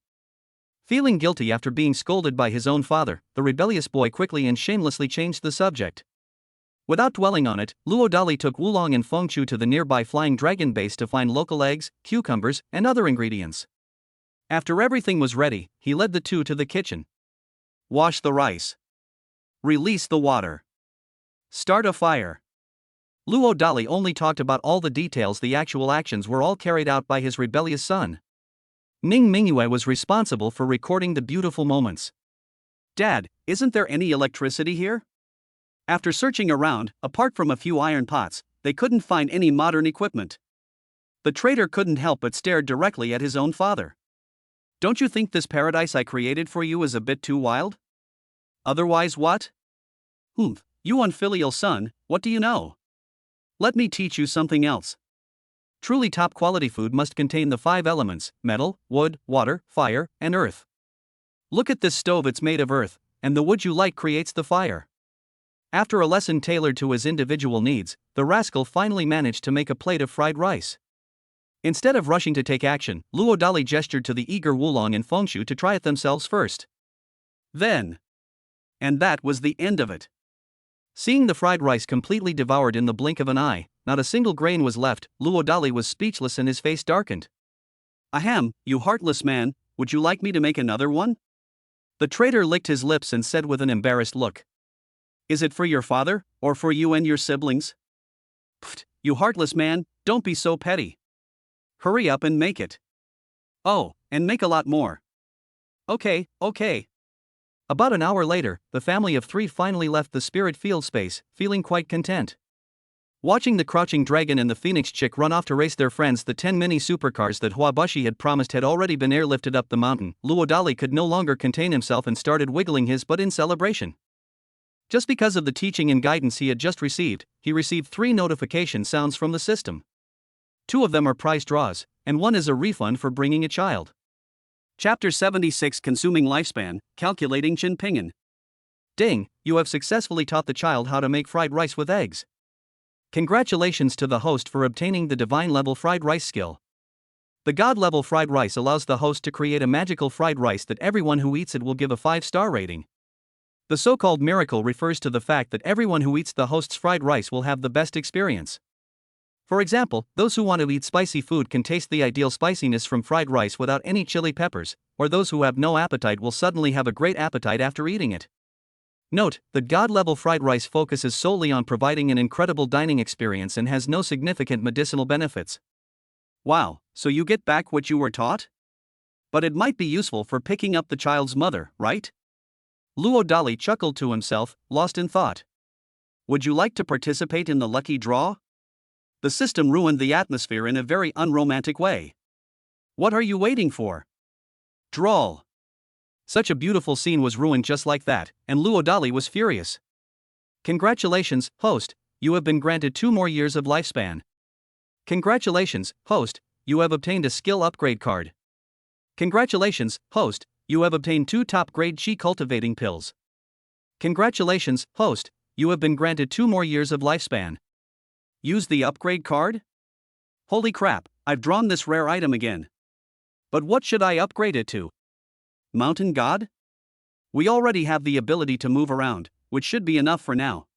Feeling guilty after being scolded by his own father, the rebellious boy quickly and shamelessly changed the subject. Without dwelling on it, Luo Dali took Wulong and Fengchu to the nearby flying dragon base to find local eggs, cucumbers, and other ingredients. After everything was ready, he led the two to the kitchen. Wash the rice. Release the water. Start a fire. Luo Dali only talked about all the details. The actual actions were all carried out by his rebellious son. Ning Mingyue was responsible for recording the beautiful moments. Dad, isn't there any electricity here? After searching around, apart from a few iron pots, they couldn't find any modern equipment. The traitor couldn't help but stare directly at his own father. Don't you think this paradise I created for you is a bit too wild? Otherwise what? You unfilial son, what do you know? Let me teach you something else. Truly top quality food must contain the 5 elements: metal, wood, water, fire, and earth. Look at this stove, it's made of earth, and the wood you light creates the fire. After a lesson tailored to his individual needs, the rascal finally managed to make a plate of fried rice. Instead of rushing to take action, Luo Dali gestured to the eager Wulong and Fengchu to try it themselves first. Then. And that was the end of it. Seeing the fried rice completely devoured in the blink of an eye, not a single grain was left, Luo Dali was speechless and his face darkened. Ahem, you heartless man, would you like me to make another one? The traitor licked his lips and said with an embarrassed look. Is it for your father, or for you and your siblings? Pfft, you heartless man, don't be so petty. Hurry up and make it. Oh, and make a lot more. Okay. About an hour later, the family of 3 finally left the spirit field space, feeling quite content. Watching the crouching dragon and the phoenix chick run off to race their friends, the 10 mini supercars that Huabashi had promised had already been airlifted up the mountain, Luo Dali could no longer contain himself and started wiggling his butt in celebration. Just because of the teaching and guidance he had just received, he received 3 notification sounds from the system. 2 of them are prize draws, and 1 is a refund for bringing a child. Chapter 76: Consuming Lifespan, Calculating Chin Pingin. Ding, you have successfully taught the child how to make fried rice with eggs. Congratulations to the host for obtaining the divine level fried rice skill. The God-level fried rice allows the host to create a magical fried rice that everyone who eats it will give a 5-star rating. The so-called miracle refers to the fact that everyone who eats the host's fried rice will have the best experience. For example, those who want to eat spicy food can taste the ideal spiciness from fried rice without any chili peppers, or those who have no appetite will suddenly have a great appetite after eating it. Note, the God-level fried rice focuses solely on providing an incredible dining experience and has no significant medicinal benefits. Wow, so you get back what you were taught? But it might be useful for picking up the child's mother, right? Luo Dali chuckled to himself, lost in thought. Would you like to participate in the lucky draw? The system ruined the atmosphere in a very unromantic way. What are you waiting for? Drawl. Such a beautiful scene was ruined just like that, and Luo Dali was furious. Congratulations, host, you have been granted 2 more years of lifespan. Congratulations, host, you have obtained a skill upgrade card. Congratulations, host, you have obtained 2 top-grade chi cultivating pills. Congratulations, host, you have been granted 2 more years of lifespan. Use the upgrade card? Holy crap, I've drawn this rare item again. But what should I upgrade it to? Mountain God? We already have the ability to move around, which should be enough for now.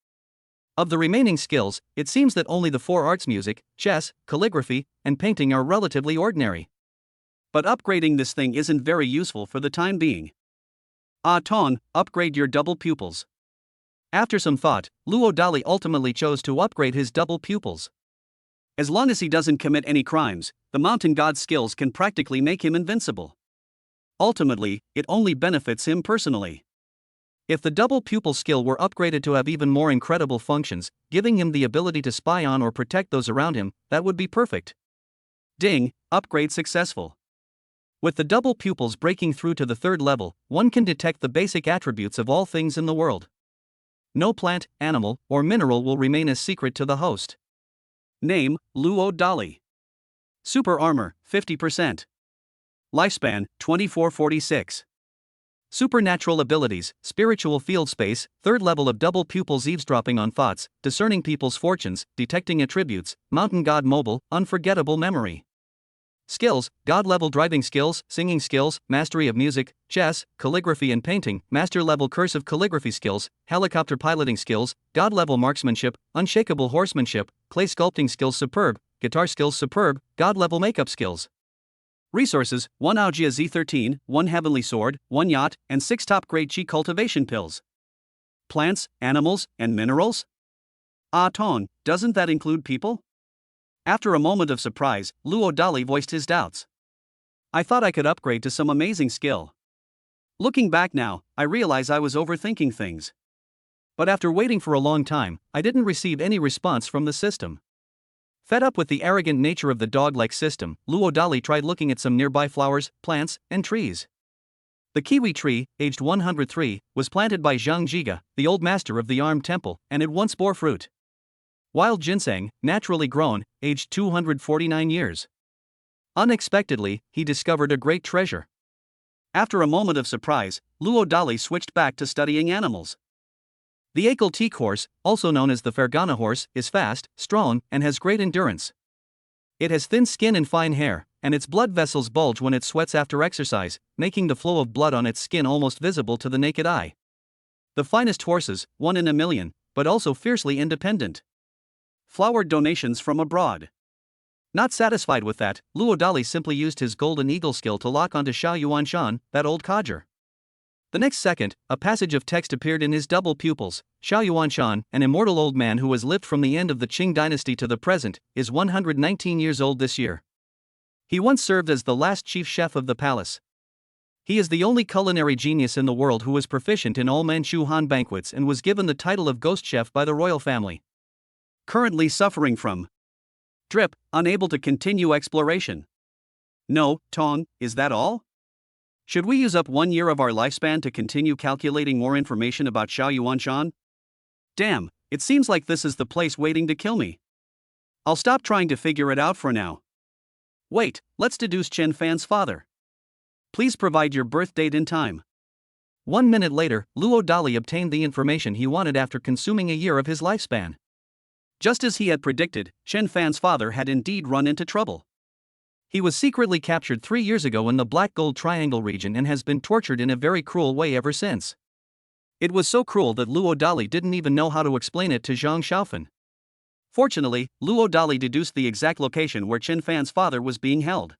Of the remaining skills, it seems that only the 4 arts music, chess, calligraphy, and painting are relatively ordinary. But upgrading this thing isn't very useful for the time being. Ton, upgrade your double pupils. After some thought, Luo Dali ultimately chose to upgrade his double pupils. As long as he doesn't commit any crimes, the mountain god's skills can practically make him invincible. Ultimately, it only benefits him personally. If the double pupil skill were upgraded to have even more incredible functions, giving him the ability to spy on or protect those around him, that would be perfect. Ding, upgrade successful. With the double pupils breaking through to the 3rd level, one can detect the basic attributes of all things in the world. No plant, animal, or mineral will remain a secret to the host. Name, Luo Dali. Super Armor, 50%. Lifespan, 2446. Supernatural abilities, spiritual field space, 3rd level of double pupils eavesdropping on thoughts, discerning people's fortunes, detecting attributes, mountain god mobile, unforgettable memory. Skills, God-level driving skills, singing skills, mastery of music, chess, calligraphy and painting, master-level cursive calligraphy skills, helicopter piloting skills, God-level marksmanship, unshakable horsemanship, clay sculpting skills superb, guitar skills superb, God-level makeup skills. Resources, 1 Aogia Z13, 1 Heavenly Sword, 1 Yacht, and 6 top-grade chi cultivation pills. Plants, animals, and minerals? Ton, doesn't that include people? After a moment of surprise, Luo Dali voiced his doubts. I thought I could upgrade to some amazing skill. Looking back now, I realize I was overthinking things. But after waiting for a long time, I didn't receive any response from the system. Fed up with the arrogant nature of the dog-like system, Luo Dali tried looking at some nearby flowers, plants, and trees. The kiwi tree, aged 103, was planted by Zhang Jiga, the old master of the Armed Temple, and it once bore fruit. Wild ginseng, naturally grown, aged 249 years. Unexpectedly, he discovered a great treasure. After a moment of surprise, Luo Dali switched back to studying animals. The Akel teak horse, also known as the Fergana horse, is fast, strong, and has great endurance. It has thin skin and fine hair, and its blood vessels bulge when it sweats after exercise, making the flow of blood on its skin almost visible to the naked eye. The finest horses, 1 in a million, but also fiercely independent. Flowered donations from abroad. Not satisfied with that, Luo Dali simply used his golden eagle skill to lock onto Xiao Yuanshan, that old codger. The next second, a passage of text appeared in his double pupils. Xiao Yuanshan, an immortal old man who has lived from the end of the Qing dynasty to the present, is 119 years old this year. He once served as the last chief chef of the palace. He is the only culinary genius in the world who is proficient in all Manchu Han banquets and was given the title of ghost chef by the royal family. Currently suffering from drip, unable to continue exploration. No, Ton, is that all? Should we use up 1 year of our lifespan to continue calculating more information about Xiao Yuanshan? Damn, it seems like this is the place waiting to kill me. I'll stop trying to figure it out for now. Wait, let's deduce Chen Fan's father. Please provide your birth date and time. 1 minute later, Luo Dali obtained the information he wanted after consuming a year of his lifespan. Just as he had predicted, Chen Fan's father had indeed run into trouble. He was secretly captured 3 years ago in the Black Gold Triangle region and has been tortured in a very cruel way ever since. It was so cruel that Luo Dali didn't even know how to explain it to Zhang Xiaofan. Fortunately, Luo Dali deduced the exact location where Qin Fan's father was being held.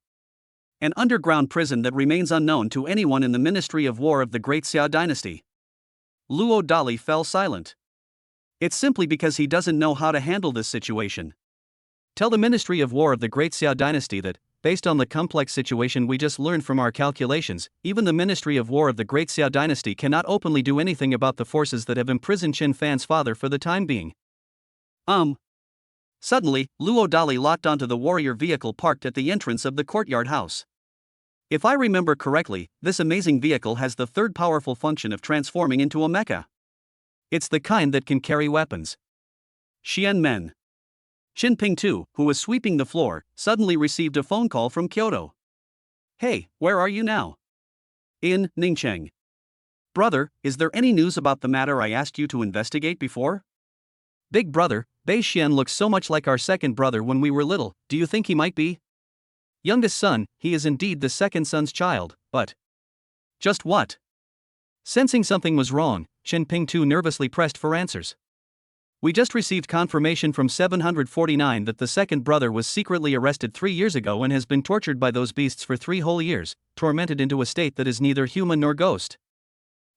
An underground prison that remains unknown to anyone in the Ministry of War of the Great Xia dynasty. Luo Dali fell silent. It's simply because he doesn't know how to handle this situation. Tell the Ministry of War of the Great Xia dynasty that, based on the complex situation we just learned from our calculations, even the Ministry of War of the Great Xia dynasty cannot openly do anything about the forces that have imprisoned Qin Fan's father for the time being. Suddenly, Luo Dali locked onto the warrior vehicle parked at the entrance of the courtyard house. If I remember correctly, this amazing vehicle has the third powerful function of transforming into a mecha. It's the kind that can carry weapons. Xian Men. Xin Ping too, who was sweeping the floor, suddenly received a phone call from Kyoto. Hey, where are you now? In Ningcheng. Brother, is there any news about the matter I asked you to investigate before? Big brother, Bei Xian looks so much like our second brother when we were little, do you think he might be? Youngest son, he is indeed the second son's child, but... Just what? Sensing something was wrong, Xin Ping too nervously pressed for answers. We just received confirmation from 749 that the second brother was secretly arrested 3 years ago and has been tortured by those beasts for 3 whole years, tormented into a state that is neither human nor ghost.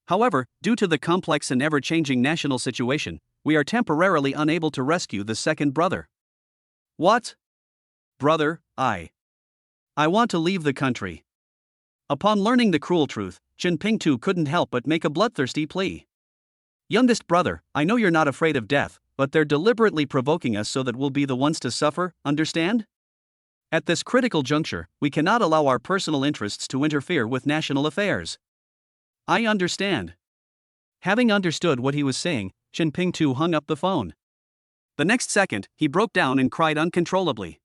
However, due to the complex and ever-changing national situation, we are temporarily unable to rescue the second brother. What? Brother, I want to leave the country. Upon learning the cruel truth, Qin Ping too couldn't help but make a bloodthirsty plea. Youngest brother, I know you're not afraid of death, but they're deliberately provoking us so that we'll be the ones to suffer, understand? At this critical juncture, we cannot allow our personal interests to interfere with national affairs. I understand. Having understood what he was saying, Qin Ping too hung up the phone. The next second, he broke down and cried uncontrollably.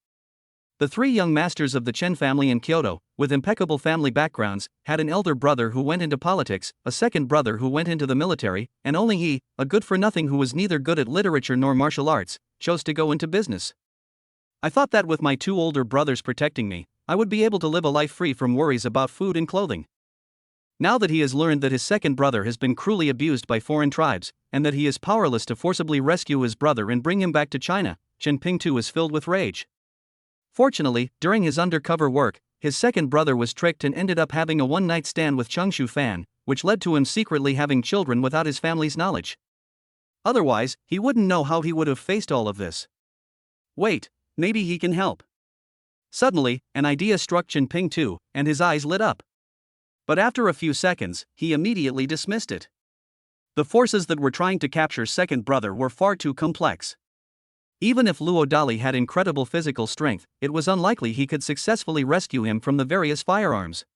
The 3 young masters of the Chen family in Kyoto, with impeccable family backgrounds, had an elder brother who went into politics, a second brother who went into the military, and only he, a good-for-nothing who was neither good at literature nor martial arts, chose to go into business. I thought that with my 2 older brothers protecting me, I would be able to live a life free from worries about food and clothing. Now that he has learned that his second brother has been cruelly abused by foreign tribes, and that he is powerless to forcibly rescue his brother and bring him back to China, Qin Ping too is filled with rage. Fortunately, during his undercover work, his second brother was tricked and ended up having a one-night stand with Chengshu Fan, which led to him secretly having children without his family's knowledge. Otherwise, he wouldn't know how he would have faced all of this. Wait, maybe he can help. Suddenly, an idea struck Qin Ping too, and his eyes lit up. But after a few seconds, he immediately dismissed it. The forces that were trying to capture second brother were far too complex. Even if Luo Dali had incredible physical strength, it was unlikely he could successfully rescue him from the various firearms.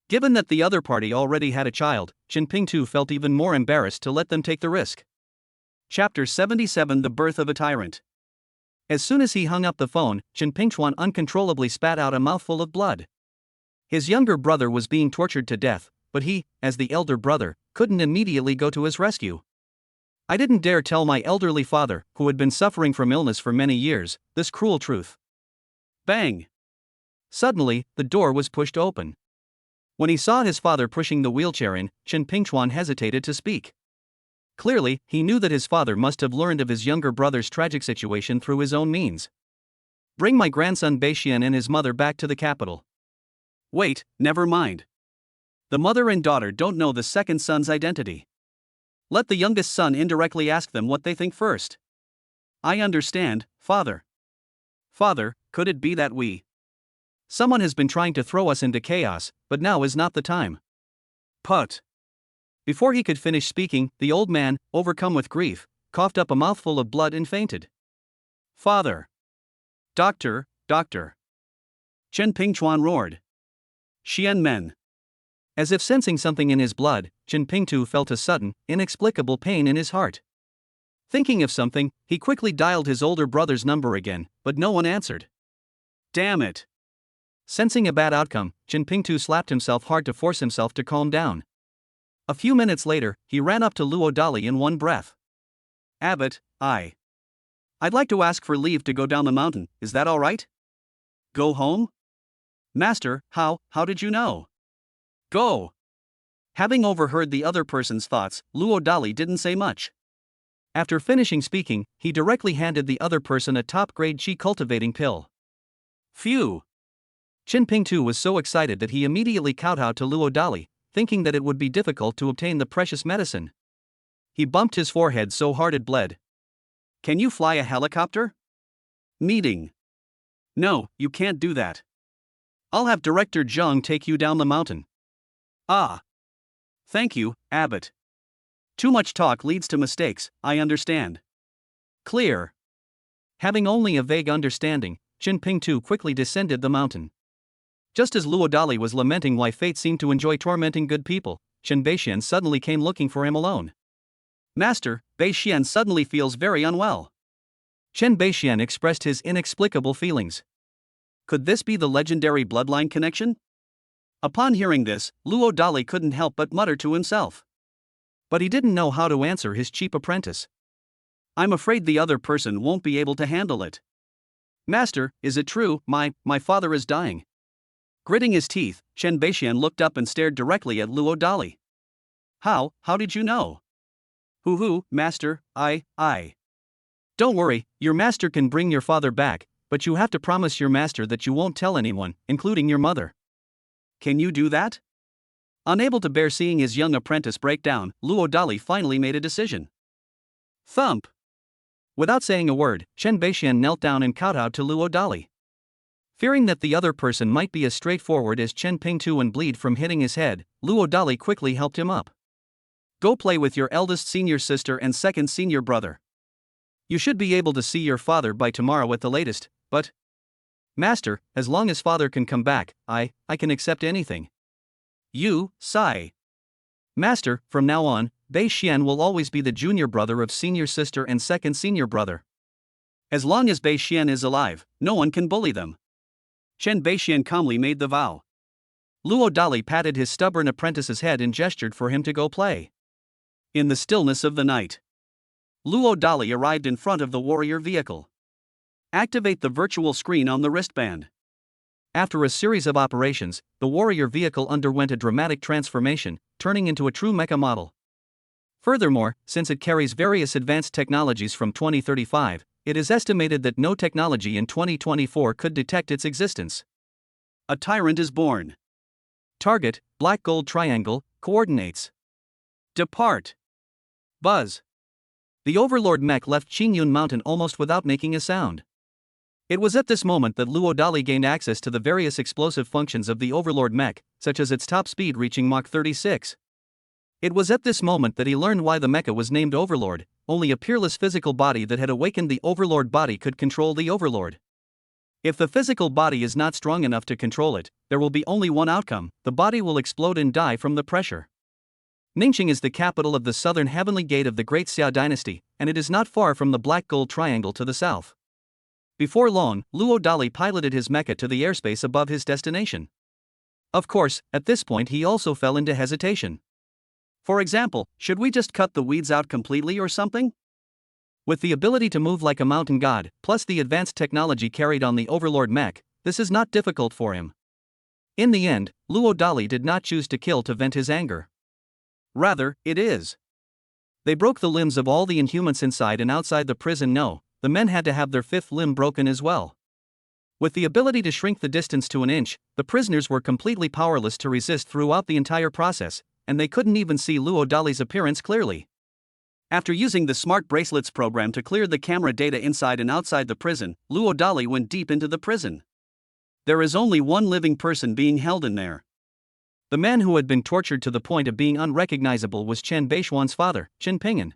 Given that the other party already had a child, Qin Ping too felt even more embarrassed to let them take the risk. Chapter 77: The Birth of a Tyrant. As soon as he hung up the phone, Qin Pingchuan uncontrollably spat out a mouthful of blood. His younger brother was being tortured to death, but he, as the elder brother, couldn't immediately go to his rescue. I didn't dare tell my elderly father, who had been suffering from illness for many years, this cruel truth. Bang! Suddenly, the door was pushed open. When he saw his father pushing the wheelchair in, Qin Pingchuan hesitated to speak. Clearly, he knew that his father must have learned of his younger brother's tragic situation through his own means. Bring my grandson Bei Xian and his mother back to the capital. Wait, never mind. The mother and daughter don't know the second son's identity. Let the youngest son indirectly ask them what they think first. I understand, father. Father, could it be that someone has been trying to throw us into chaos, but now is not the time. Put. Before he could finish speaking, the old man, overcome with grief, coughed up a mouthful of blood and fainted. Father. Doctor, doctor. Qin Pingchuan roared. Xian Men. As if sensing something in his blood, Qin Ping too felt a sudden, inexplicable pain in his heart. Thinking of something, he quickly dialed his older brother's number again, but no one answered. Damn it! Sensing a bad outcome, Qin Ping too slapped himself hard to force himself to calm down. A few minutes later, he ran up to Luo Dali in one breath. Abbot, I'd like to ask for leave to go down the mountain, is that all right? Go home? Master, how did you know? Go! Having overheard the other person's thoughts, Luo Dali didn't say much. After finishing speaking, he directly handed the other person a top-grade qi cultivating pill. Phew! Qin Pingtu was so excited that he immediately kowtowed to Luo Dali, thinking that it would be difficult to obtain the precious medicine. He bumped his forehead so hard it bled. Can you fly a helicopter? Meeting. No, you can't do that. I'll have Director Zheng take you down the mountain. Ah. Thank you, Abbot. Too much talk leads to mistakes, I understand. Clear. Having only a vague understanding, Qin Pingtu quickly descended the mountain. Just as Luo Dali was lamenting why fate seemed to enjoy tormenting good people, Chen Beixian suddenly came looking for him alone. Master, Beixian suddenly feels very unwell. Chen Beixian expressed his inexplicable feelings. Could this be the legendary bloodline connection? Upon hearing this, Luo Dali couldn't help but mutter to himself. But he didn't know how to answer his cheap apprentice. I'm afraid the other person won't be able to handle it. Master, is it true, my father is dying? Gritting his teeth, Chen Beixian looked up and stared directly at Luo Dali. How did you know? Hoo, master, I. Don't worry, your master can bring your father back, but you have to promise your master that you won't tell anyone, including your mother. Can you do that? Unable to bear seeing his young apprentice break down, Luo Dali finally made a decision. Thump! Without saying a word, Chen Beixian knelt down and kowtowed to Luo Dali. Fearing that the other person might be as straightforward as Chen Pingtu and bleed from hitting his head, Luo Dali quickly helped him up. Go play with your eldest senior sister and second senior brother. You should be able to see your father by tomorrow at the latest, but... Master, as long as father can come back, I can accept anything. You, sigh. Master, from now on, Beixian will always be the junior brother of senior sister and second senior brother. As long as Beixian is alive, no one can bully them. Chen Beixian calmly made the vow. Luo Dali patted his stubborn apprentice's head and gestured for him to go play. In the stillness of the night, Luo Dali arrived in front of the warrior vehicle. Activate the virtual screen on the wristband. After a series of operations, the warrior vehicle underwent a dramatic transformation, turning into a true mecha model. Furthermore, since it carries various advanced technologies from 2035, it is estimated that no technology in 2024 could detect its existence. A tyrant is born. Target, black gold triangle, coordinates. Depart. Buzz. The Overlord mech left Qingyun Mountain almost without making a sound. It was at this moment that Luo Dali gained access to the various explosive functions of the Overlord mech, such as its top speed reaching Mach 36. It was at this moment that he learned why the mecha was named Overlord. Only a peerless physical body that had awakened the Overlord body could control the Overlord. If the physical body is not strong enough to control it, there will be only one outcome: the body will explode and die from the pressure. Ningxing is the capital of the southern heavenly gate of the Great Xia dynasty, and it is not far from the Black Gold Triangle to the south. Before long, Luo Dali piloted his mecha to the airspace above his destination. Of course, at this point he also fell into hesitation. For example, should we just cut the weeds out completely or something? With the ability to move like a mountain god, plus the advanced technology carried on the Overlord mech, this is not difficult for him. In the end, Luo Dali did not choose to kill to vent his anger. Rather, it is. They broke the limbs of all the inhumans inside and outside the prison. No, the men had to have their fifth limb broken as well. With the ability to shrink the distance to an inch, the prisoners were completely powerless to resist throughout the entire process, and they couldn't even see Luo Dali's appearance clearly. After using the Smart Bracelets program to clear the camera data inside and outside the prison, Luo Dali went deep into the prison. There is only one living person being held in there. The man who had been tortured to the point of being unrecognizable was Chen Beixian's father, Qin Ping'an.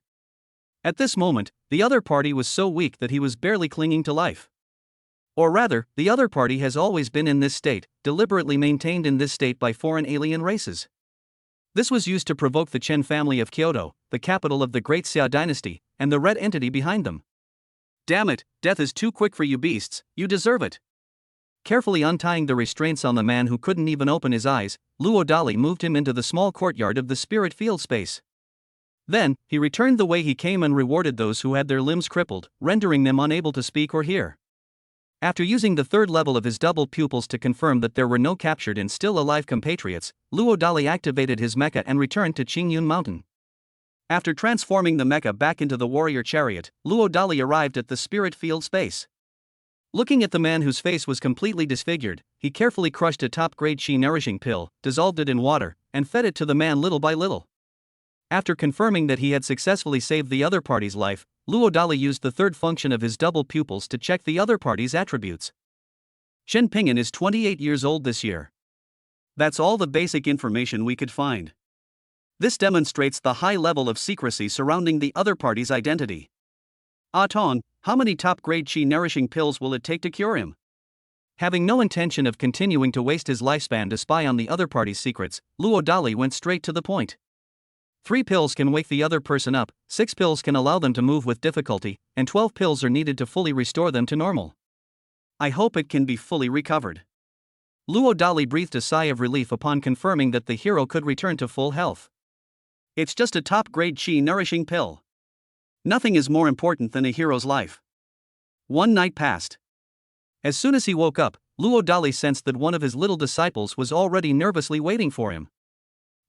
At this moment, the other party was so weak that he was barely clinging to life. Or rather, the other party has always been in this state, deliberately maintained in this state by foreign alien races. This was used to provoke the Chen family of Kyoto, the capital of the Great Xia dynasty, and the red entity behind them. Damn it, death is too quick for you beasts, you deserve it. Carefully untying the restraints on the man who couldn't even open his eyes, Luo Dali moved him into the small courtyard of the spirit field space. Then, he returned the way he came and rewarded those who had their limbs crippled, rendering them unable to speak or hear. After using the third level of his double pupils to confirm that there were no captured and still alive compatriots, Luo Dali activated his mecha and returned to Qingyun Mountain. After transforming the mecha back into the warrior chariot, Luo Dali arrived at the spirit field space. Looking at the man whose face was completely disfigured, he carefully crushed a top-grade qi nourishing pill, dissolved it in water, and fed it to the man little by little. After confirming that he had successfully saved the other party's life, Luo Dali used the third function of his double pupils to check the other party's attributes. Shen Ping'an is 28 years old this year. That's all the basic information we could find. This demonstrates the high level of secrecy surrounding the other party's identity. Ah Tong, how many top-grade qi nourishing pills will it take to cure him? Having no intention of continuing to waste his lifespan to spy on the other party's secrets, Luo Dali went straight to the point. 3 pills can wake the other person up, 6 pills can allow them to move with difficulty, and 12 pills are needed to fully restore them to normal. I hope it can be fully recovered. Luo Dali breathed a sigh of relief upon confirming that the hero could return to full health. It's just a top-grade qi nourishing pill. Nothing is more important than a hero's life. One night passed. As soon as he woke up, Luo Dali sensed that one of his little disciples was already nervously waiting for him.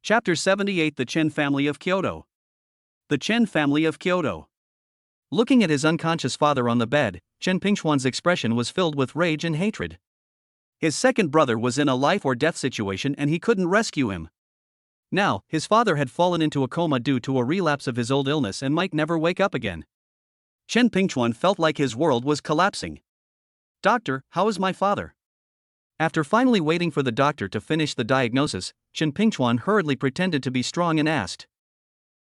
Chapter 78: The Chen Family of Kyoto. The Chen Family of Kyoto. Looking at his unconscious father on the bed, Chen Pingquan's expression was filled with rage and hatred. His second brother was in a life-or-death situation and he couldn't rescue him. Now, his father had fallen into a coma due to a relapse of his old illness and might never wake up again. Chen Pingquan felt like his world was collapsing. "Doctor, how is my father?" After finally waiting for the doctor to finish the diagnosis, Chen Pingquan hurriedly pretended to be strong and asked.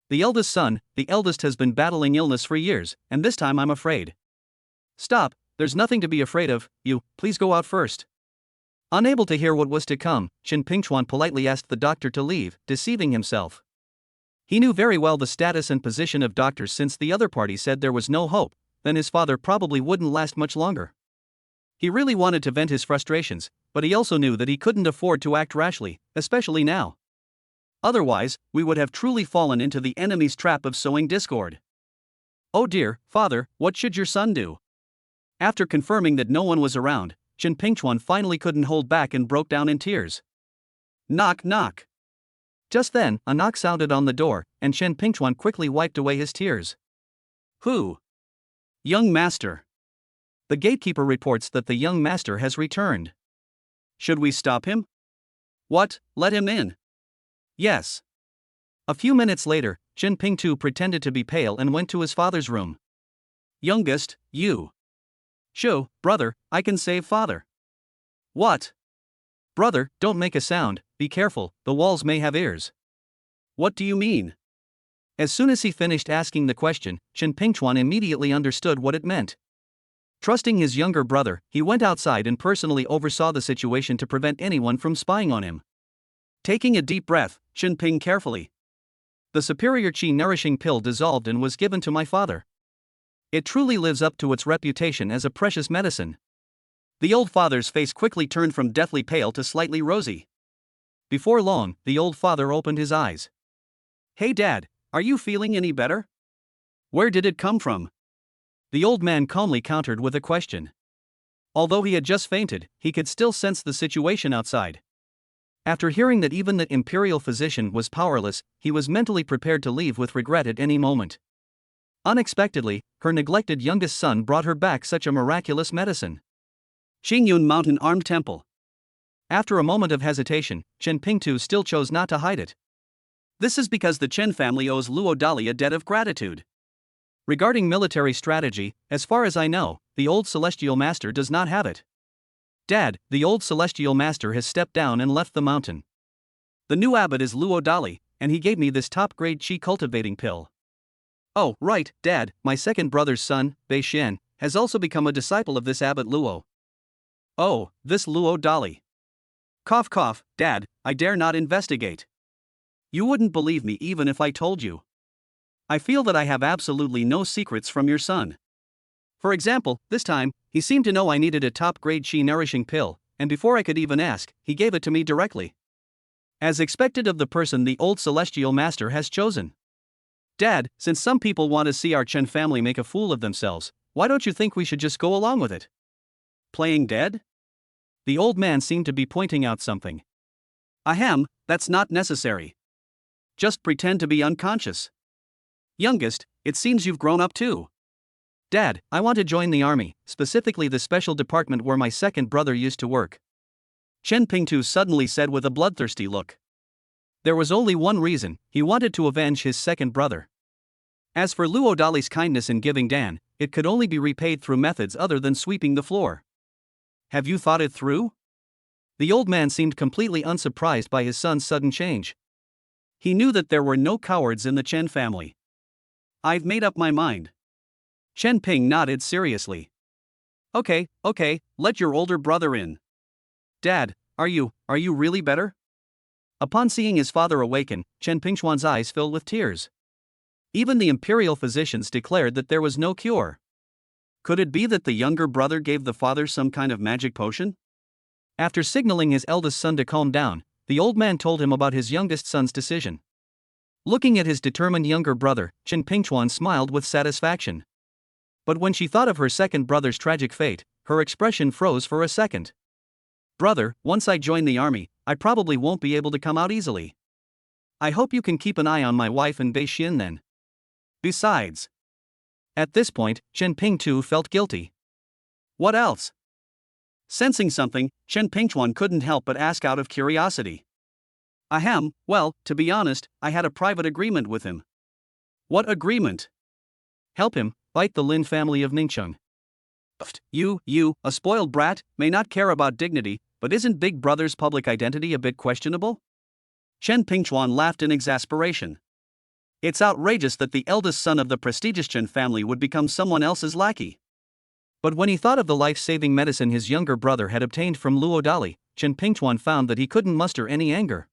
"The eldest son, the eldest has been battling illness for years, and this time I'm afraid." "Stop, there's nothing to be afraid of, please go out first." Unable to hear what was to come, Chen Pingquan politely asked the doctor to leave, deceiving himself. He knew very well the status and position of doctors since the other party said there was no hope, then his father probably wouldn't last much longer. He really wanted to vent his frustrations, but he also knew that he couldn't afford to act rashly, especially now. Otherwise, we would have truly fallen into the enemy's trap of sowing discord. "Oh dear, father, what should your son do?" After confirming that no one was around, Chen Pingquan finally couldn't hold back and broke down in tears. Knock, knock. Just then, a knock sounded on the door, and Chen Pingquan quickly wiped away his tears. "Who?" "Young master." The gatekeeper reports that the young master has returned. "Should we stop him?" "What, let him in?" "Yes." A few minutes later, Chen Pingtu pretended to be pale and went to his father's room. "Youngest, you." "Shoo, brother, I can save father." "What?" "Brother, don't make a sound, be careful, the walls may have ears." "What do you mean?" As soon as he finished asking the question, Chen Pingquan immediately understood what it meant. Trusting his younger brother, he went outside and personally oversaw the situation to prevent anyone from spying on him. Taking a deep breath, Chen Ping carefully. "The superior qi nourishing pill dissolved and was given to my father. It truly lives up to its reputation as a precious medicine." The old father's face quickly turned from deathly pale to slightly rosy. Before long, the old father opened his eyes. "Hey Dad, are you feeling any better? Where did it come from?" The old man calmly countered with a question. Although he had just fainted, he could still sense the situation outside. After hearing that even the imperial physician was powerless, he was mentally prepared to leave with regret at any moment. Unexpectedly, her neglected youngest son brought her back such a miraculous medicine. Qingyun Mountain Armed Temple. After a moment of hesitation, Chen Pingtu still chose not to hide it. This is because the Chen family owes Luo Dali a debt of gratitude. Regarding military strategy, as far as I know, the old celestial master does not have it. Dad, the old celestial master has stepped down and left the mountain. The new abbot is Luo Dali, and he gave me this top-grade qi cultivating pill. Oh, right, Dad, my second brother's son, Bei Xian, has also become a disciple of this abbot Luo. Oh, this Luo Dali. Cough cough, Dad, I dare not investigate. You wouldn't believe me even if I told you. I feel that I have absolutely no secrets from your son. For example, this time, he seemed to know I needed a top-grade qi nourishing pill, and before I could even ask, he gave it to me directly. As expected of the person the old celestial master has chosen. Dad, since some people want to see our Chen family make a fool of themselves, why don't you think we should just go along with it? Playing dead? The old man seemed to be pointing out something. Ahem, that's not necessary. Just pretend to be unconscious. Youngest, it seems you've grown up too. Dad, I want to join the army, specifically the special department where my second brother used to work. Chen Pingtu suddenly said with a bloodthirsty look. There was only one reason: he wanted to avenge his second brother. As for Luo Dali's kindness in giving Dan, it could only be repaid through methods other than sweeping the floor. Have you thought it through? The old man seemed completely unsurprised by his son's sudden change. He knew that there were no cowards in the Chen family. I've made up my mind. Chen Ping nodded seriously. Okay, let your older brother in. Dad, are you really better? Upon seeing his father awaken, Chen Pingchuan's eyes filled with tears. Even the imperial physicians declared that there was no cure. Could it be that the younger brother gave the father some kind of magic potion? After signaling his eldest son to calm down, the old man told him about his youngest son's decision. Looking at his determined younger brother, Chen Pingchuan smiled with satisfaction. But when she thought of her second brother's tragic fate, her expression froze for a second. Brother, once I join the army, I probably won't be able to come out easily. I hope you can keep an eye on my wife and Bei Xin then. Besides. At this point, Chen Pingtu felt guilty. What else? Sensing something, Chen Pingchuan couldn't help but ask out of curiosity. Ahem, well, to be honest, I had a private agreement with him. What agreement? Help him fight the Lin family of Ningcheng. You, a spoiled brat, may not care about dignity, but isn't Big Brother's public identity a bit questionable? Chen Pingchuan laughed in exasperation. It's outrageous that the eldest son of the prestigious Chen family would become someone else's lackey. But when he thought of the life-saving medicine his younger brother had obtained from Luo Dali, Chen Pingchuan found that he couldn't muster any anger.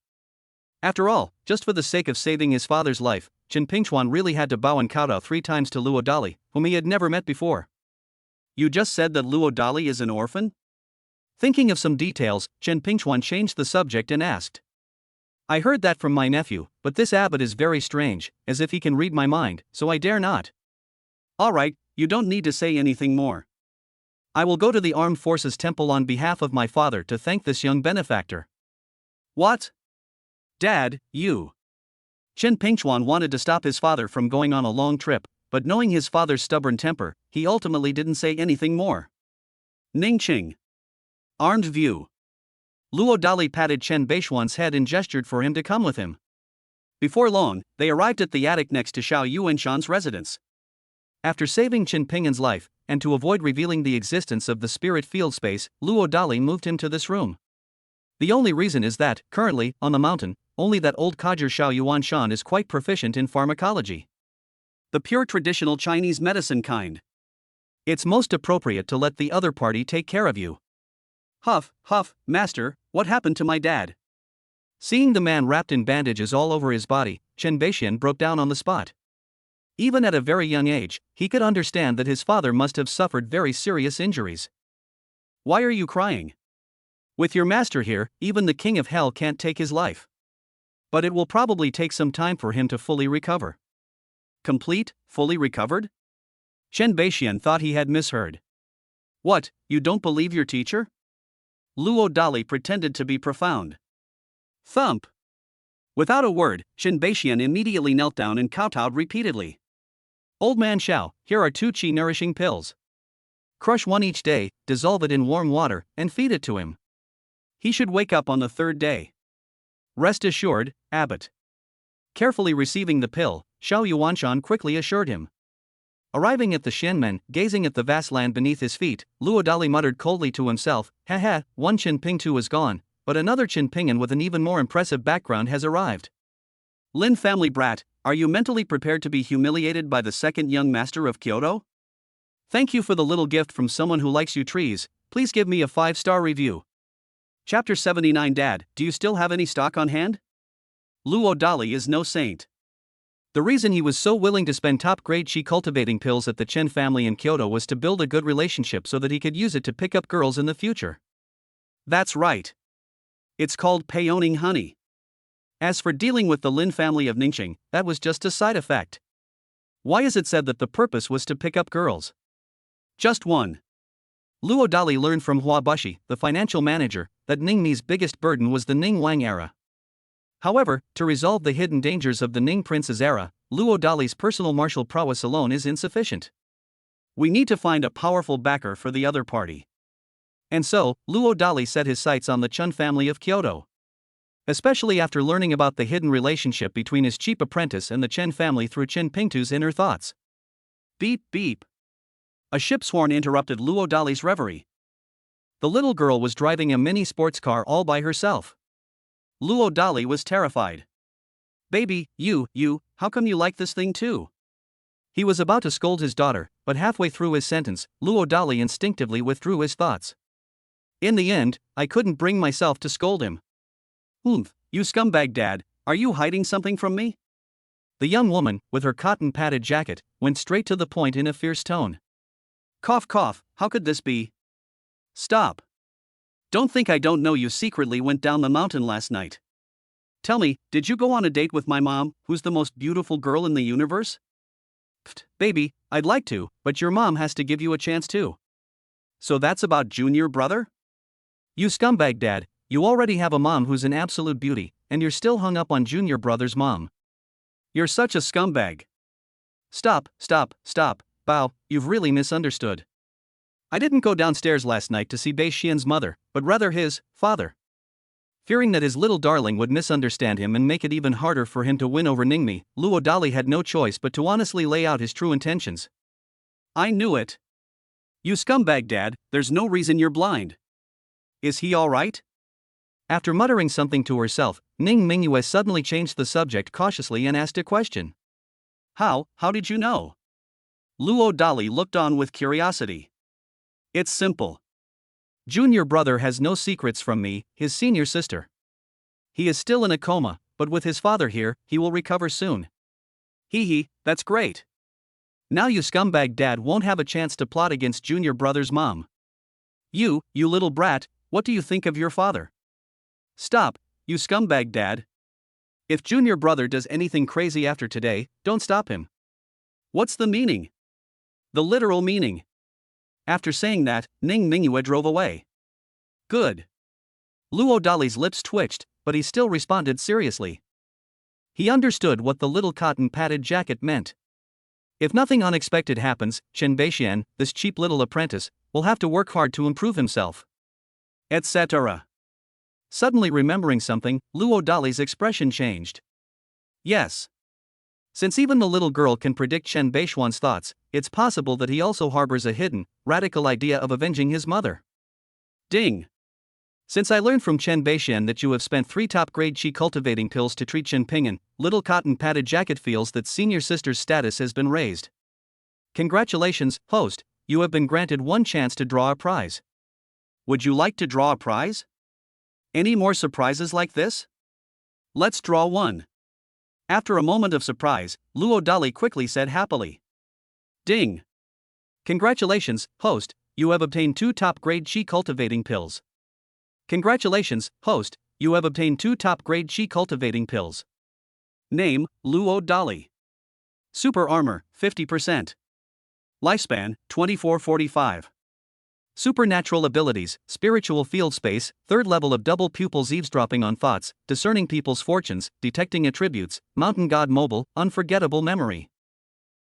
After all, just for the sake of saving his father's life, Chen Pingchuan really had to bow and kowtow 3 times to Luo Dali, whom he had never met before. You just said that Luo Dali is an orphan? Thinking of some details, Chen Pingchuan changed the subject and asked. I heard that from my nephew, but this abbot is very strange, as if he can read my mind, so I dare not. Alright, you don't need to say anything more. I will go to the Armed Forces Temple on behalf of my father to thank this young benefactor. What? Dad, you. Chen Pingchuan wanted to stop his father from going on a long trip, but knowing his father's stubborn temper, he ultimately didn't say anything more. Ningqing. Armed view. Luo Dali patted Chen Beishuan's head and gestured for him to come with him. Before long, they arrived at the attic next to Xiao Yuanshan's residence. After saving Chen Ping'an's life, and to avoid revealing the existence of the spirit field space, Luo Dali moved him to this room. The only reason is that, currently, on the mountain, only that old codger Xiao Yuanshan is quite proficient in pharmacology. The pure traditional Chinese medicine kind. It's most appropriate to let the other party take care of you. Huff, master, what happened to my dad? Seeing the man wrapped in bandages all over his body, Chen Beixian broke down on the spot. Even at a very young age, he could understand that his father must have suffered very serious injuries. Why are you crying? With your master here, even the king of hell can't take his life. But it will probably take some time for him to fully recover. Fully recovered? Chen Beixian thought he had misheard. What, you don't believe your teacher? Luo Dali pretended to be profound. Thump! Without a word, Chen Beixian immediately knelt down and kowtowed repeatedly. Old man Xiao, here are 2 qi-nourishing pills. Crush 1 each day, dissolve it in warm water, and feed it to him. He should wake up on the 3rd day. Rest assured, abbot. Carefully receiving the pill, Xiao Yuanshan quickly assured him. Arriving at the Xianmen, gazing at the vast land beneath his feet, Luo Dali muttered coldly to himself, one Chen Pingtu is gone, but another Chen Ping'an with an even more impressive background has arrived. Lin family brat, are you mentally prepared to be humiliated by the second young master of Kyoto? Thank you for the little gift from someone who likes you trees, please give me a 5-star review. Chapter 79 Dad, do you still have any stock on hand? Luo Dali is no saint. The reason he was so willing to spend top-grade qi cultivating pills at the Chen family in Kyoto was to build a good relationship so that he could use it to pick up girls in the future. That's right. It's called payoning honey. As for dealing with the Lin family of Ningqing, that was just a side effect. Why is it said that the purpose was to pick up girls? Just one. Luo Dali learned from Hua Bushi, the financial manager, that Ning Mi's biggest burden was the Ning Wang era. However, to resolve the hidden dangers of the Ning Prince's era, Luo Dali's personal martial prowess alone is insufficient. We need to find a powerful backer for the other party. And so, Luo Dali set his sights on the Chun family of Kyoto. Especially after learning about the hidden relationship between his cheap apprentice and the Chen family through Chen Pingtu's inner thoughts. Beep beep. A ship's horn interrupted Luo Dali's reverie. The little girl was driving a mini sports car all by herself. Luo Dali was terrified. Baby, how come you like this thing too? He was about to scold his daughter, but halfway through his sentence, Luo Dali instinctively withdrew his thoughts. In the end, I couldn't bring myself to scold him. You scumbag dad, are you hiding something from me? The young woman, with her cotton-padded jacket, went straight to the point in a fierce tone. Cough cough, how could this be? Stop. Don't think I don't know you secretly went down the mountain last night. Tell me, did you go on a date with my mom, who's the most beautiful girl in the universe? Pfft, baby, I'd like to, but your mom has to give you a chance too. So that's about Junior brother? You scumbag dad, you already have a mom who's an absolute beauty, and you're still hung up on Junior brother's mom. You're such a scumbag. Stop, Bao, you've really misunderstood. I didn't go downstairs last night to see Bei Xian's mother, but rather his father. Fearing that his little darling would misunderstand him and make it even harder for him to win over Ningmi, Luo Dali had no choice but to honestly lay out his true intentions. I knew it. You scumbag dad, there's no reason you're blind. Is he alright? After muttering something to herself, Ning Mingyue suddenly changed the subject cautiously and asked a question. How did you know? Luo Dali looked on with curiosity. It's simple. Junior brother has no secrets from me, his senior sister. He is still in a coma, but with his father here, he will recover soon. That's great. Now you scumbag dad won't have a chance to plot against Junior brother's mom. You little brat, what do you think of your father? Stop, you scumbag dad. If Junior brother does anything crazy after today, don't stop him. What's the meaning? The literal meaning. After saying that, Ning Mingyue drove away. Good. Luo Dali's lips twitched, but he still responded seriously. He understood what the little cotton-padded jacket meant. If nothing unexpected happens, Chen Beixian, this cheap little apprentice, will have to work hard to improve himself. Etc. Suddenly remembering something, Luo Dali's expression changed. Yes. Since even the little girl can predict Chen Beixian's thoughts, it's possible that he also harbors a hidden, radical idea of avenging his mother. Ding! Since I learned from Chen Beixian that you have spent 3 top-grade qi cultivating pills to treat Chen Ping'an, little cotton-padded jacket feels that senior sister's status has been raised. Congratulations, host, you have been granted 1 chance to draw a prize. Would you like to draw a prize? Any more surprises like this? Let's draw one. After a moment of surprise, Luo Dali quickly said happily. Ding! Congratulations, host, you have obtained 2 top-grade qi cultivating pills. Congratulations, host, you have obtained 2 top-grade qi cultivating pills. Name, Luo Dali. Super Armor, 50%. Lifespan, 2445. Supernatural abilities, spiritual field space, 3rd level of double pupils eavesdropping on thoughts, discerning people's fortunes, detecting attributes, mountain god mobile, unforgettable memory.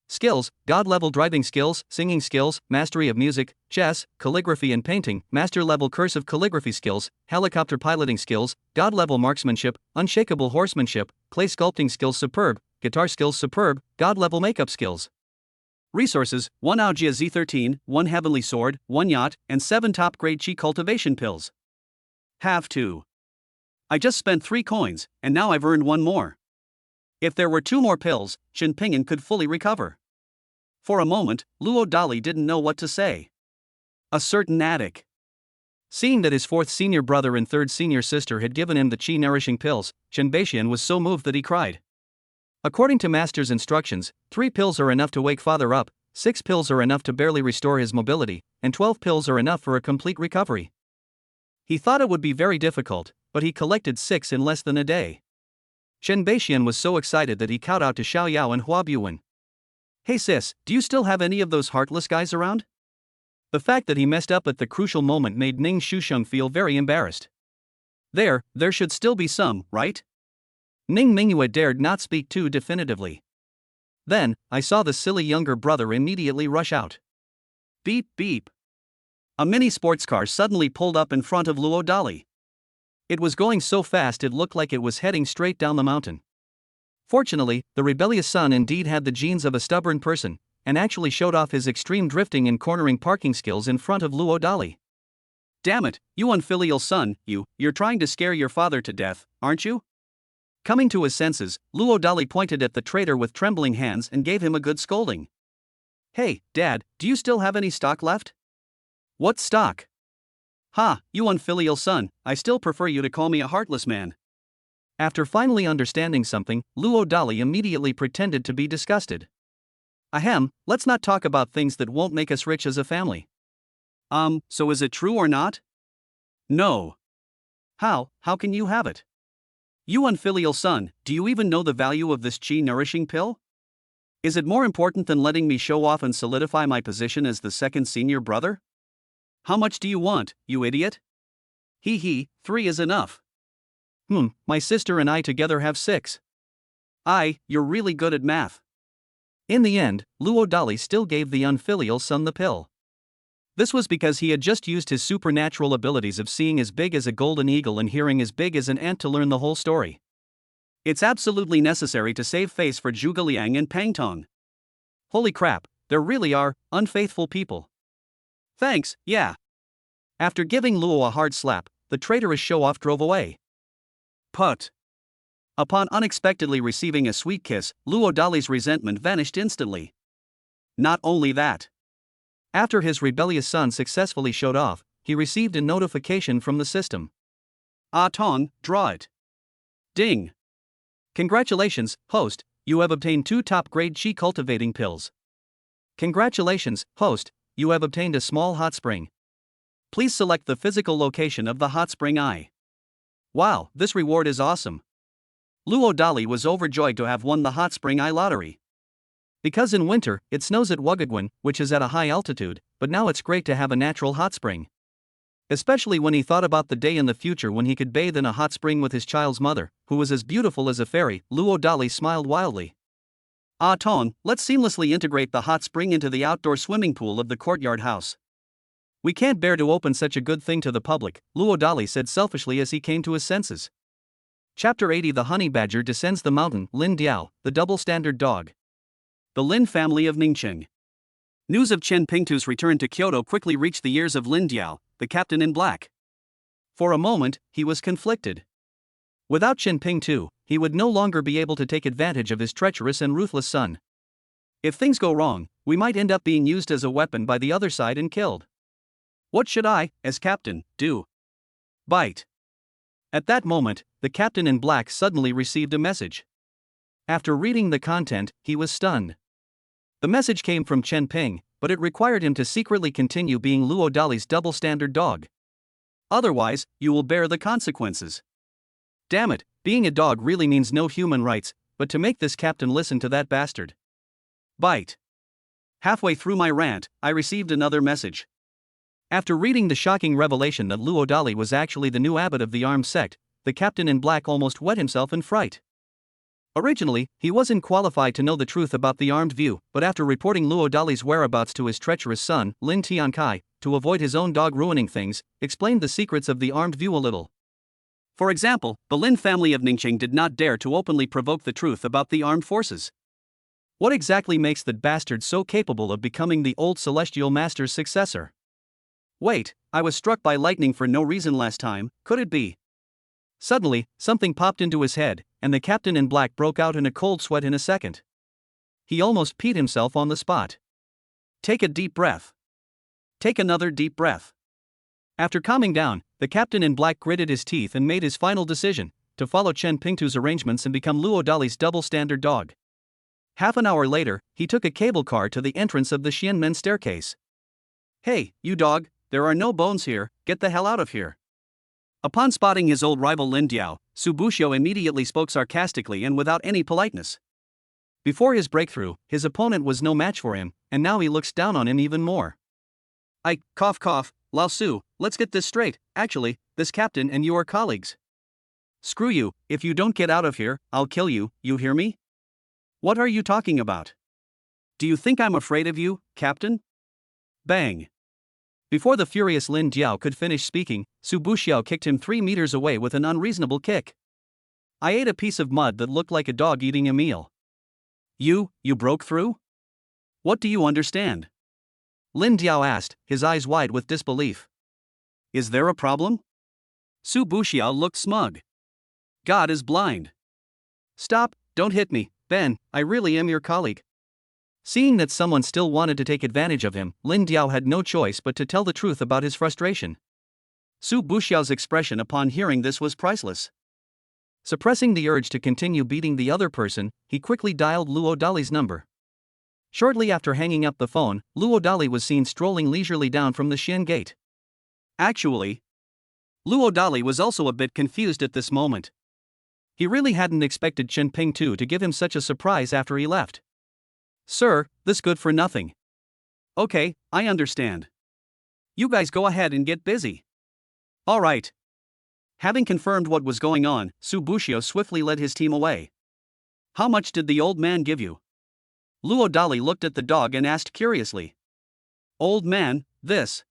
Skills, god level driving skills, singing skills, mastery of music, chess, calligraphy and painting, master level cursive calligraphy skills, helicopter piloting skills, god level marksmanship, unshakable horsemanship, clay sculpting skills superb, guitar skills superb, god level makeup skills. Resources, 1 Aogia Z13, 1 Heavenly Sword, 1 Yacht, and 7 top-grade qi cultivation pills. Have to. I just spent 3 coins, and now I've earned 1 more. If there were 2 more pills, Chen Ping'an could fully recover. For a moment, Luo Dali didn't know what to say. A certain attic. Seeing that his 4th senior brother and 3rd senior sister had given him the qi-nourishing pills, Chen Beixian was so moved that he cried. According to master's instructions, 3 pills are enough to wake father up, 6 pills are enough to barely restore his mobility, and 12 pills are enough for a complete recovery. He thought it would be very difficult, but he collected 6 in less than a day. Chen Beixian was so excited that he cowed out to Xiao Yao and Hua Buwen. Hey sis, do you still have any of those heartless guys around? The fact that he messed up at the crucial moment made Ning Shusheng feel very embarrassed. There should still be some, right? Ning Mingyue dared not speak too definitively. Then, I saw the silly younger brother immediately rush out. Beep beep. A mini sports car suddenly pulled up in front of Luo Dali. It was going so fast it looked like it was heading straight down the mountain. Fortunately, the rebellious son indeed had the genes of a stubborn person, and actually showed off his extreme drifting and cornering parking skills in front of Luo Dali. Damn it, you unfilial son, you're trying to scare your father to death, aren't you? Coming to his senses, Luo Dali pointed at the traitor with trembling hands and gave him a good scolding. Hey, Dad, do you still have any stock left? What stock? Ha, you unfilial son, I still prefer you to call me a heartless man. After finally understanding something, Luo Dali immediately pretended to be disgusted. Ahem, let's not talk about things that won't make us rich as a family. So is it true or not? No. How can you have it? You unfilial son, do you even know the value of this chi-nourishing pill? Is it more important than letting me show off and solidify my position as the second senior brother? How much do you want, you idiot? 3 is enough. My sister and I together have 6. You're really good at math. In the end, Luo Dali still gave the unfilial son the pill. This was because he had just used his supernatural abilities of seeing as big as a golden eagle and hearing as big as an ant to learn the whole story. It's absolutely necessary to save face for Zhuge Liang and Pang Tong. Holy crap, there really are unfaithful people. Thanks, yeah. After giving Luo a hard slap, the traitorous show-off drove away. Put. Upon unexpectedly receiving a sweet kiss, Luo Dali's resentment vanished instantly. Not only that. After his rebellious son successfully showed off, he received a notification from the system. Ah Tong, draw it. Ding. Congratulations, host, you have obtained 2 top-grade chi cultivating pills. Congratulations, host, you have obtained a small hot spring. Please select the physical location of the hot spring eye. Wow, this reward is awesome. Luo Dali was overjoyed to have won the hot spring eye lottery. Because in winter, it snows at Wugagwan, which is at a high altitude, but now it's great to have a natural hot spring. Especially when he thought about the day in the future when he could bathe in a hot spring with his child's mother, who was as beautiful as a fairy, Luo Dali smiled wildly. Ah Tong, let's seamlessly integrate the hot spring into the outdoor swimming pool of the courtyard house. We can't bear to open such a good thing to the public, Luo Dali said selfishly as he came to his senses. Chapter 80 The Honey Badger Descends the Mountain, Lin Diao, the double-standard dog. The Lin family of Ningqing. News of Chen Pingtu's return to Kyoto quickly reached the ears of Lin Diao, the captain in black. For a moment, he was conflicted. Without Chen Pingtu, he would no longer be able to take advantage of his treacherous and ruthless son. If things go wrong, we might end up being used as a weapon by the other side and killed. What should I, as captain, do? Bite. At that moment, the captain in black suddenly received a message. After reading the content, he was stunned. The message came from Chen Ping, but it required him to secretly continue being Luo Dali's double-standard dog. Otherwise, you will bear the consequences. Damn it, being a dog really means no human rights, but to make this captain listen to that bastard. Bite. Halfway through my rant, I received another message. After reading the shocking revelation that Luo Dali was actually the new abbot of the armed sect, the captain in black almost wet himself in fright. Originally, he wasn't qualified to know the truth about the armed view, but after reporting Luo Dali's whereabouts to his treacherous son, Lin Tiankai, to avoid his own dog ruining things, explained the secrets of the armed view a little. For example, the Lin family of Ningqing did not dare to openly provoke the truth about the armed forces. What exactly makes that bastard so capable of becoming the old celestial master's successor? Wait, I was struck by lightning for no reason last time, could it be? Suddenly, something popped into his head, and the captain in black broke out in a cold sweat in a second. He almost peed himself on the spot. Take a deep breath. Take another deep breath. After calming down, the captain in black gritted his teeth and made his final decision, to follow Chen Pingtu's arrangements and become Luo Dali's double-standard dog. Half an hour later, he took a cable car to the entrance of the Xianmen staircase. Hey, you dog, there are no bones here, get the hell out of here. Upon spotting his old rival Lin Diao, Su Buxiu immediately spoke sarcastically and without any politeness. Before his breakthrough, his opponent was no match for him, and now he looks down on him even more. Cough cough, Lao Su, let's get this straight, actually, this captain and you are colleagues. Screw you, if you don't get out of here, I'll kill you, you hear me? What are you talking about? Do you think I'm afraid of you, Captain? Bang. Before the furious Lin Jiao could finish speaking, Su Buxiao kicked him 3 meters away with an unreasonable kick. I ate a piece of mud that looked like a dog eating a meal. You broke through? What do you understand? Lin Jiao asked, his eyes wide with disbelief. Is there a problem? Su Buxiao looked smug. God is blind. Stop, don't hit me, Ben, I really am your colleague. Seeing that someone still wanted to take advantage of him, Lin Jiao had no choice but to tell the truth about his frustration. Su Buxiao's expression upon hearing this was priceless. Suppressing the urge to continue beating the other person, he quickly dialed Luo Dali's number. Shortly after hanging up the phone, Luo Dali was seen strolling leisurely down from the Xian gate. Actually, Luo Dali was also a bit confused at this moment. He really hadn't expected Chen Pingtu to give him such a surprise after he left. Sir, this good for nothing. Okay, I understand. You guys go ahead and get busy. Alright. Having confirmed what was going on, Su Buxiao swiftly led his team away. How much did the old man give you? Luo Dali looked at the dog and asked curiously. Old man, this.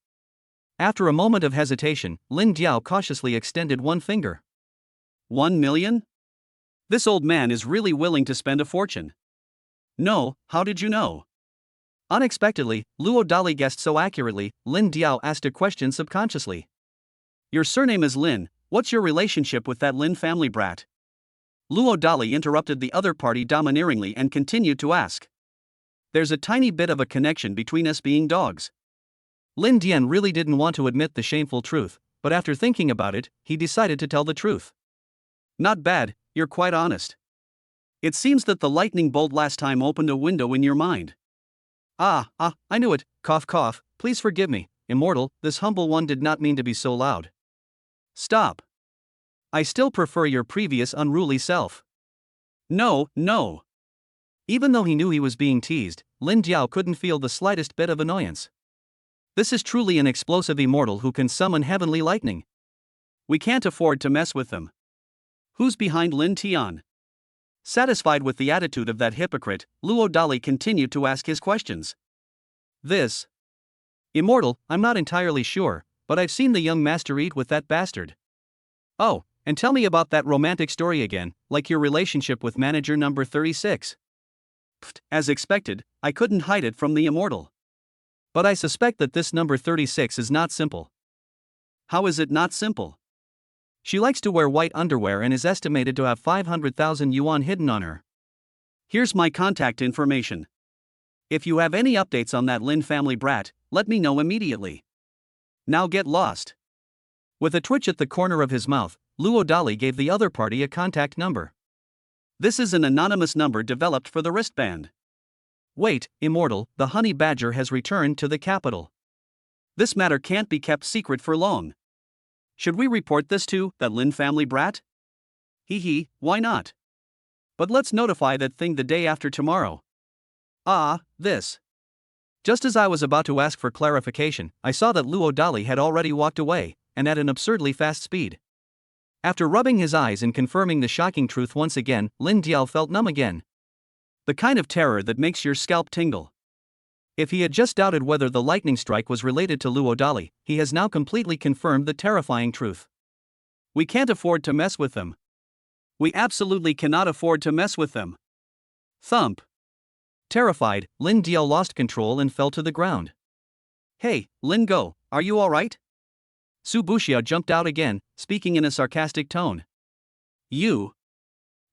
After a moment of hesitation, Lin Jiao cautiously extended one finger. 1 million? This old man is really willing to spend a fortune. No, how did you know? Unexpectedly, Luo Dali guessed so accurately, Lin Jiao asked a question subconsciously. Your surname is Lin, what's your relationship with that Lin family brat? Luo Dali interrupted the other party domineeringly and continued to ask. There's a tiny bit of a connection between us being dogs. Lin Dian really didn't want to admit the shameful truth, but after thinking about it, he decided to tell the truth. Not bad, you're quite honest. It seems that the lightning bolt last time opened a window in your mind. I knew it, cough cough, please forgive me, immortal, this humble one did not mean to be so loud. Stop. I still prefer your previous unruly self. No. Even though he knew he was being teased, Lin Jiao couldn't feel the slightest bit of annoyance. This is truly an explosive immortal who can summon heavenly lightning. We can't afford to mess with them. Who's behind Lin Tian? Satisfied with the attitude of that hypocrite, Luo Dali continued to ask his questions. This. Immortal, I'm not entirely sure, but I've seen the young master eat with that bastard. Oh, and tell me about that romantic story again, like your relationship with manager number 36. As expected, I couldn't hide it from the immortal. But I suspect that this number 36 is not simple. How is it not simple? She likes to wear white underwear and is estimated to have 500,000 yuan hidden on her. Here's my contact information. If you have any updates on that Lin family brat, let me know immediately. Now get lost. With a twitch at the corner of his mouth, Luo Dali gave the other party a contact number. This is an anonymous number developed for the wristband. Wait, immortal, the honey badger has returned to the capital. This matter can't be kept secret for long. Should we report this to that Lin family brat? Why not? But let's notify that thing the day after tomorrow. This. Just as I was about to ask for clarification, I saw that Luo Dali had already walked away, and at an absurdly fast speed. After rubbing his eyes and confirming the shocking truth once again, Lin Jiao felt numb again. The kind of terror that makes your scalp tingle. If he had just doubted whether the lightning strike was related to Luo Dali, he has now completely confirmed the terrifying truth. We can't afford to mess with them. We absolutely cannot afford to mess with them. Thump. Terrified, Lin Jiao lost control and fell to the ground. Hey, Lin Go, are you alright? Su Buxiao jumped out again, speaking in a sarcastic tone. You.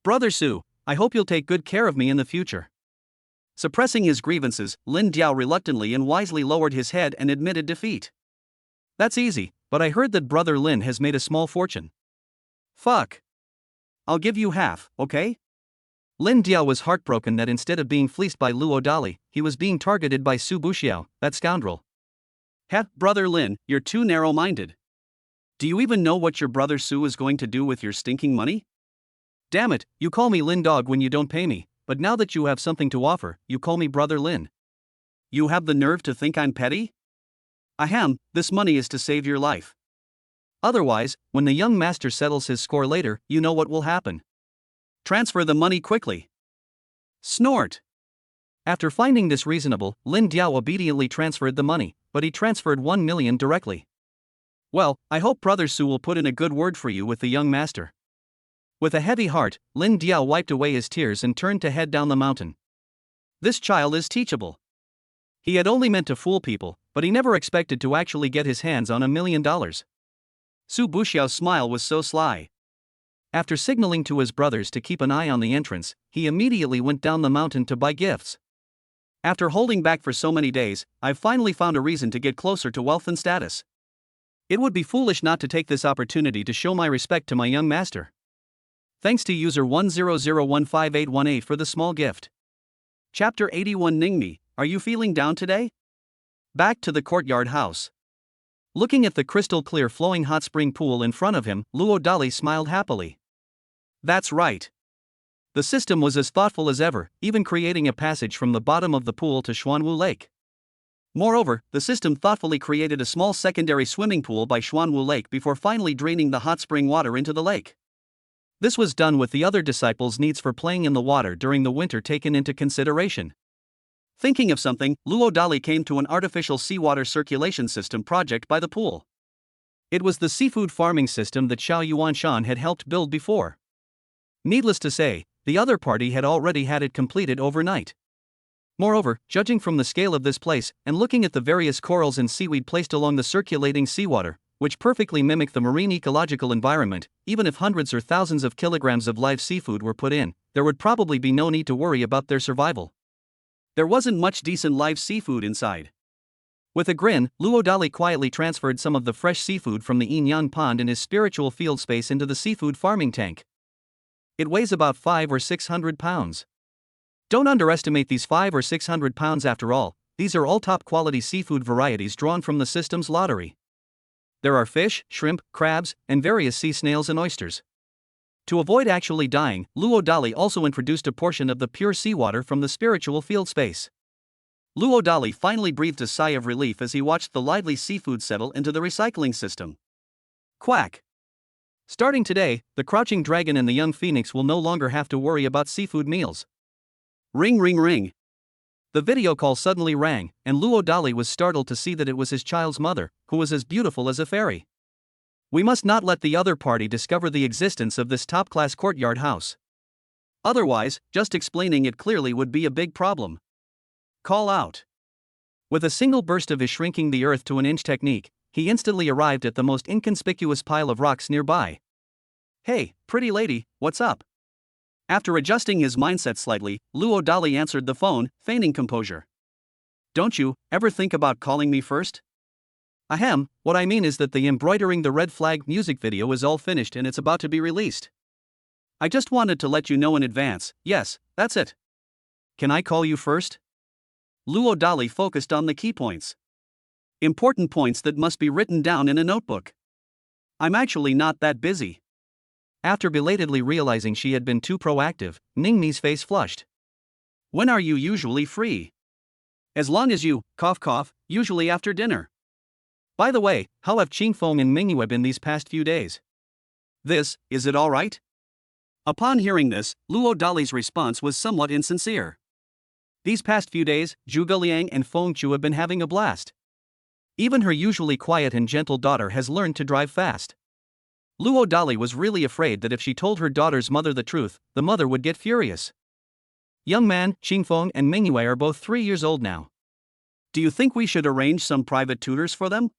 Brother Su, I hope you'll take good care of me in the future. Suppressing his grievances, Lin Jiao reluctantly and wisely lowered his head and admitted defeat. That's easy, but I heard that Brother Lin has made a small fortune. Fuck. I'll give you half, okay? Lin Jiao was heartbroken that instead of being fleeced by Luo Dali, he was being targeted by Su Buxiao, that scoundrel. Brother Lin, you're too narrow-minded. Do you even know what your brother Su is going to do with your stinking money? Damn it, you call me Lin Dog when you don't pay me, but now that you have something to offer, you call me Brother Lin. You have the nerve to think I'm petty? Ahem, this money is to save your life. Otherwise, when the young master settles his score later, you know what will happen. Transfer the money quickly. Snort. After finding this reasonable, Lin Diao obediently transferred the money, but he transferred 1 million directly. Well, I hope Brother Su will put in a good word for you with the young master. With a heavy heart, Lin Diao wiped away his tears and turned to head down the mountain. This child is teachable. He had only meant to fool people, but he never expected to actually get his hands on $1 million. Su Buxiao's smile was so sly. After signaling to his brothers to keep an eye on the entrance, he immediately went down the mountain to buy gifts. After holding back for so many days, I've finally found a reason to get closer to wealth and status. It would be foolish not to take this opportunity to show my respect to my young master. Thanks to user 100158118 for the small gift. Chapter 81 Ningmi, are you feeling down today? Back to the courtyard house. Looking at the crystal clear flowing hot spring pool in front of him, Luo Dali smiled happily. That's right. The system was as thoughtful as ever, even creating a passage from the bottom of the pool to Xuanwu Lake. Moreover, the system thoughtfully created a small secondary swimming pool by Xuanwu Lake before finally draining the hot spring water into the lake. This was done with the other disciples' needs for playing in the water during the winter taken into consideration. Thinking of something, Luo Dali came to an artificial seawater circulation system project by the pool. It was the seafood farming system that Xiao Yuanshan had helped build before. Needless to say, the other party had already had it completed overnight. Moreover, judging from the scale of this place, and looking at the various corals and seaweed placed along the circulating seawater, which perfectly mimic the marine ecological environment, even if hundreds or thousands of kilograms of live seafood were put in, there would probably be no need to worry about their survival. There wasn't much decent live seafood inside. With a grin, Luo Dali quietly transferred some of the fresh seafood from the Yinyan pond in his spiritual field space into the seafood farming tank. It weighs about 500 or 600 pounds. Don't underestimate these 500 or 600 pounds after all, these are all top quality seafood varieties drawn from the system's lottery. There are fish, shrimp, crabs, and various sea snails and oysters. To avoid actually dying, Luo Dali also introduced a portion of the pure seawater from the spiritual field space. Luo Dali finally breathed a sigh of relief as he watched the lively seafood settle into the recycling system. Quack! Starting today, the crouching dragon and the young phoenix will no longer have to worry about seafood meals. Ring ring ring. The video call suddenly rang, and Luo Dali was startled to see that it was his child's mother, who was as beautiful as a fairy. We must not let the other party discover the existence of this top-class courtyard house. Otherwise, just explaining it clearly would be a big problem. Call out. With a single burst of his shrinking the earth to an inch technique, he instantly arrived at the most inconspicuous pile of rocks nearby. Hey, pretty lady, what's up? After adjusting his mindset slightly, Luo Dali answered the phone, feigning composure. Don't you ever think about calling me first? Ahem, what I mean is that the Embroidering the Red Flag music video is all finished and it's about to be released. I just wanted to let you know in advance, yes, that's it. Can I call you first? Luo Dali focused on the key points. Important points that must be written down in a notebook. I'm actually not that busy. After belatedly realizing she had been too proactive, Ningmi's face flushed. When are you usually free? As long as you, cough, usually after dinner. By the way, how have Qingfeng and Mingyue been these past few days? Is it alright? Upon hearing this, Luo Dali's response was somewhat insincere. These past few days, Zhuge Liang and Feng Chu have been having a blast. Even her usually quiet and gentle daughter has learned to drive fast. Luo Dali was really afraid that if she told her daughter's mother the truth, the mother would get furious. Young man, Qingfeng and Mingyue are both 3 years old now. Do you think we should arrange some private tutors for them?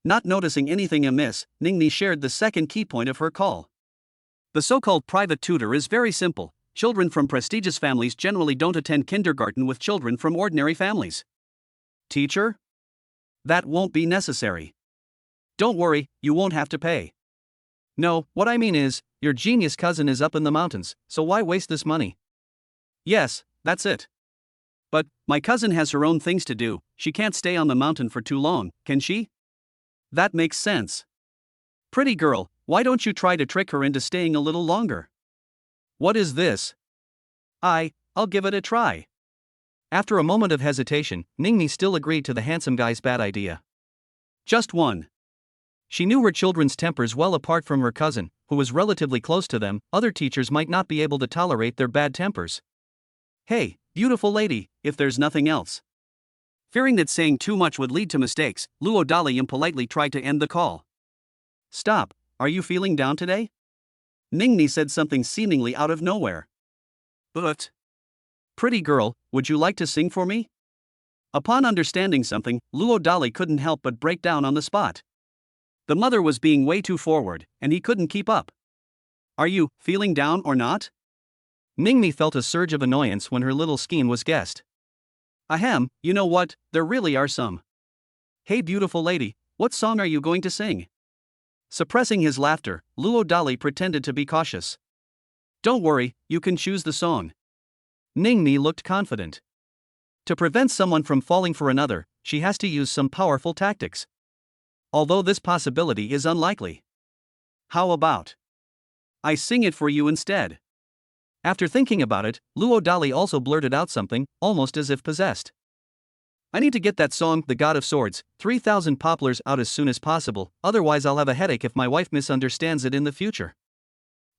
Not noticing anything amiss, Ningni shared the second key point of her call. The so-called private tutor is very simple. Children from prestigious families generally don't attend kindergarten with children from ordinary families. Teacher? That won't be necessary. Don't worry, you won't have to pay. No, what I mean is, your genius cousin is up in the mountains, so why waste this money? Yes, that's it. But, my cousin has her own things to do, she can't stay on the mountain for too long, can she? That makes sense. Pretty girl, why don't you try to trick her into staying a little longer? What is this? I'll give it a try. After a moment of hesitation, Ningmi still agreed to the handsome guy's bad idea. Just one. She knew her children's tempers well. Apart from her cousin, who was relatively close to them, other teachers might not be able to tolerate their bad tempers. Hey, beautiful lady, if there's nothing else. Fearing that saying too much would lead to mistakes, Luo Dali impolitely tried to end the call. Stop, are you feeling down today? Ningni said something seemingly out of nowhere. But. Pretty girl, would you like to sing for me? Upon understanding something, Luo Dali couldn't help but break down on the spot. The mother was being way too forward, and he couldn't keep up. Are you feeling down or not? Ningmi felt a surge of annoyance when her little scheme was guessed. Ahem, you know what, there really are some. Hey beautiful lady, what song are you going to sing? Suppressing his laughter, Luo Dali pretended to be cautious. Don't worry, you can choose the song. Ningmi looked confident. To prevent someone from falling for another, she has to use some powerful tactics. Although this possibility is unlikely. How about I sing it for you instead? After thinking about it, Luo Dali also blurted out something, almost as if possessed. I need to get that song, The God of Swords, 3000 Poplars, out as soon as possible, otherwise I'll have a headache if my wife misunderstands it in the future.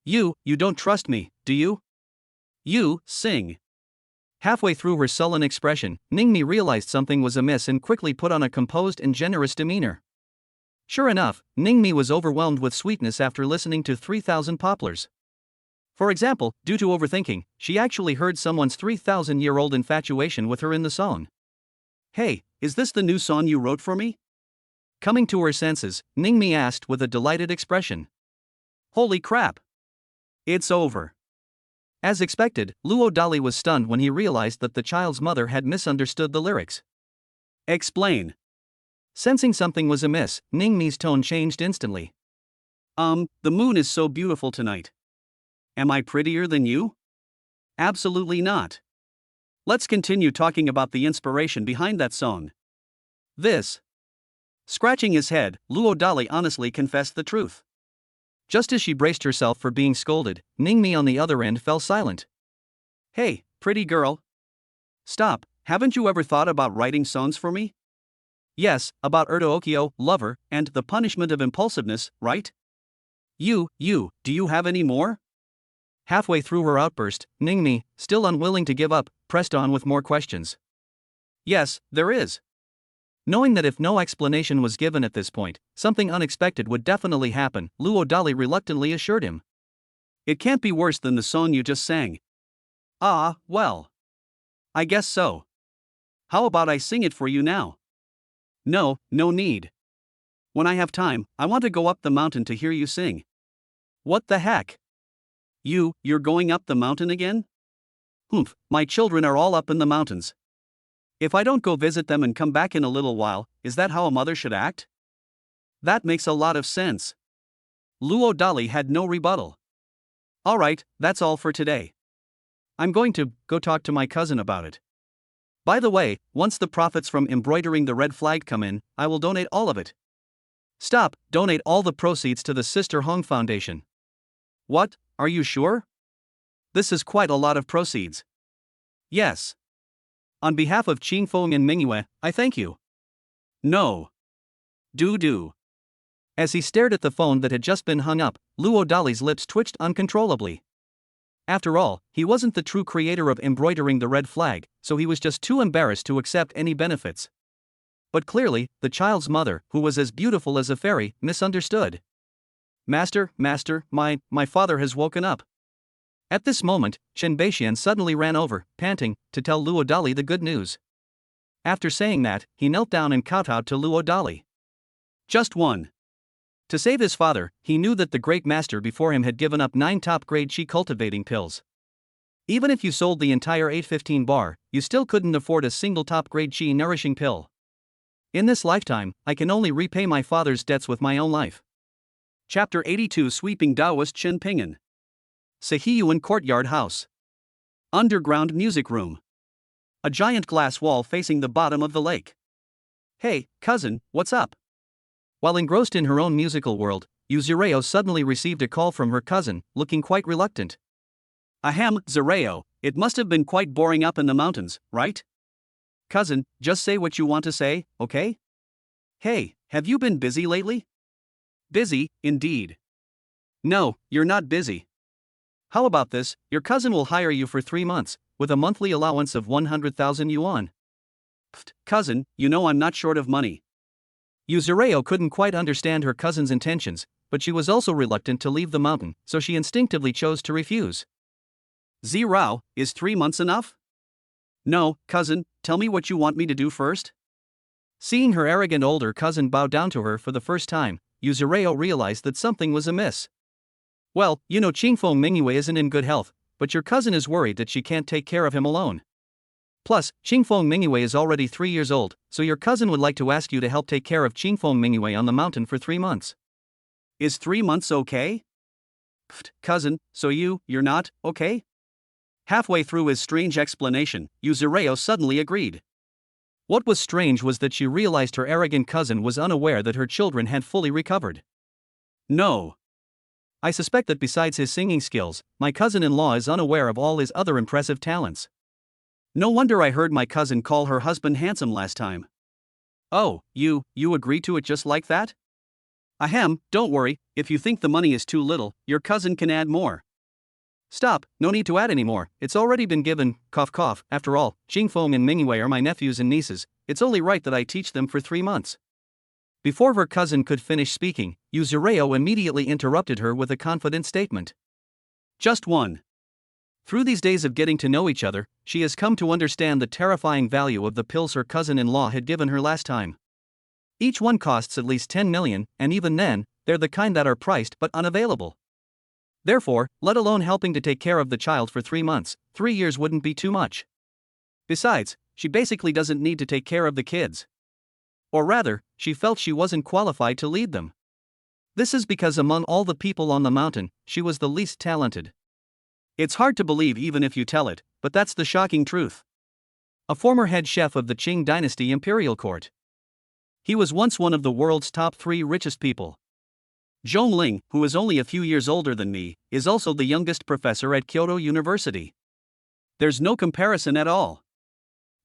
You don't trust me, do you? You, sing. Halfway through her sullen expression, Ningmi realized something was amiss and quickly put on a composed and generous demeanor. Sure enough, Ningmi was overwhelmed with sweetness after listening to 3000 Poplars. For example, due to overthinking, she actually heard someone's 3,000-year-old infatuation with her in the song. Hey, is this the new song you wrote for me? Coming to her senses, Ningmi asked with a delighted expression. Holy crap! It's over. As expected, Luo Dali was stunned when he realized that the child's mother had misunderstood the lyrics. Explain. Sensing something was amiss, Ningmi's tone changed instantly. The moon is so beautiful tonight. Am I prettier than you? Absolutely not. Let's continue talking about the inspiration behind that song. This. Scratching his head, Luo Dali honestly confessed the truth. Just as she braced herself for being scolded, Ningmi on the other end fell silent. Hey, pretty girl. Stop, haven't you ever thought about writing songs for me? Yes, about Okyo, lover, and the punishment of impulsiveness, right? Do you have any more? Halfway through her outburst, Ningmi, still unwilling to give up, pressed on with more questions. Yes, there is. Knowing that if no explanation was given at this point, something unexpected would definitely happen, Luo Dali reluctantly assured him. It can't be worse than the song you just sang. Ah, well. I guess so. How about I sing it for you now? No need. When I have time, I want to go up the mountain to hear you sing. What the heck? You're going up the mountain again? Humph, my children are all up in the mountains. If I don't go visit them and come back in a little while, is that how a mother should act? That makes a lot of sense. Luo Dali had no rebuttal. Alright, that's all for today. I'm going to go talk to my cousin about it. By the way, once the profits from embroidering the red flag come in, I will donate all of it. Stop, donate all the proceeds to the Sister Hong Foundation. What, are you sure? This is quite a lot of proceeds. Yes. On behalf of Qing Feng and Mingyue, I thank you. No. Do. As he stared at the phone that had just been hung up, Luo Dali's lips twitched uncontrollably. After all, he wasn't the true creator of embroidering the red flag, so he was just too embarrassed to accept any benefits. But clearly, the child's mother, who was as beautiful as a fairy, misunderstood. Master, my father has woken up. At this moment, Chen Beixian suddenly ran over, panting, to tell Luo Dali the good news. After saying that, he knelt down and kowtowed to Luo Dali. Just one. To save his father, he knew that the great master before him had given up 9 top-grade qi cultivating pills. Even if you sold the entire 815 bar, you still couldn't afford a single top-grade qi nourishing pill. In this lifetime, I can only repay my father's debts with my own life. Chapter 82 Sweeping Taoist Chen Ping'an. Sehiyuan Courtyard House. Underground Music Room. A giant glass wall facing the bottom of the lake. Hey, cousin, what's up? While engrossed in her own musical world, Yuzureo suddenly received a call from her cousin, looking quite reluctant. Ahem, Zureo, it must have been quite boring up in the mountains, right? Cousin, just say what you want to say, okay? Hey, have you been busy lately? Busy, indeed. No, you're not busy. How about this? Your cousin will hire you for 3 months, with a monthly allowance of 100,000 yuan. Pfft, cousin, you know I'm not short of money. Yuzureo couldn't quite understand her cousin's intentions, but she was also reluctant to leave the mountain, so she instinctively chose to refuse. Zirao, is 3 months enough? No, cousin, tell me what you want me to do first. Seeing her arrogant older cousin bow down to her for the first time, Yuzureo realized that something was amiss. Well, you know Qingfeng Mingyue isn't in good health, but your cousin is worried that she can't take care of him alone. Plus, Qingfeng Mingyue is already 3 years old, so your cousin would like to ask you to help take care of Qingfeng Mingyue on the mountain for 3 months. Is 3 months okay? Pfft, cousin, so you're not okay? Halfway through his strange explanation, Yuzureo suddenly agreed. What was strange was that she realized her arrogant cousin was unaware that her children had fully recovered. No. I suspect that besides his singing skills, my cousin-in-law is unaware of all his other impressive talents. No wonder I heard my cousin call her husband handsome last time. Oh, you agreed to it just like that? Ahem, don't worry, if you think the money is too little, your cousin can add more. Stop, no need to add any more, it's already been given, cough cough, after all, Qingfeng and Mingyue are my nephews and nieces, it's only right that I teach them for 3 months. Before her cousin could finish speaking, Yuzureo immediately interrupted her with a confident statement. Just one. Through these days of getting to know each other, she has come to understand the terrifying value of the pills her cousin-in-law had given her last time. Each one costs at least 10 million, and even then, they're the kind that are priced but unavailable. Therefore, let alone helping to take care of the child for 3 months, 3 years wouldn't be too much. Besides, she basically doesn't need to take care of the kids. Or rather, she felt she wasn't qualified to lead them. This is because among all the people on the mountain, she was the least talented. It's hard to believe even if you tell it, but that's the shocking truth. A former head chef of the Qing dynasty imperial court. He was once one of the world's top 3 richest people. Zhongling, who is only a few years older than me, is also the youngest professor at Kyoto University. There's no comparison at all.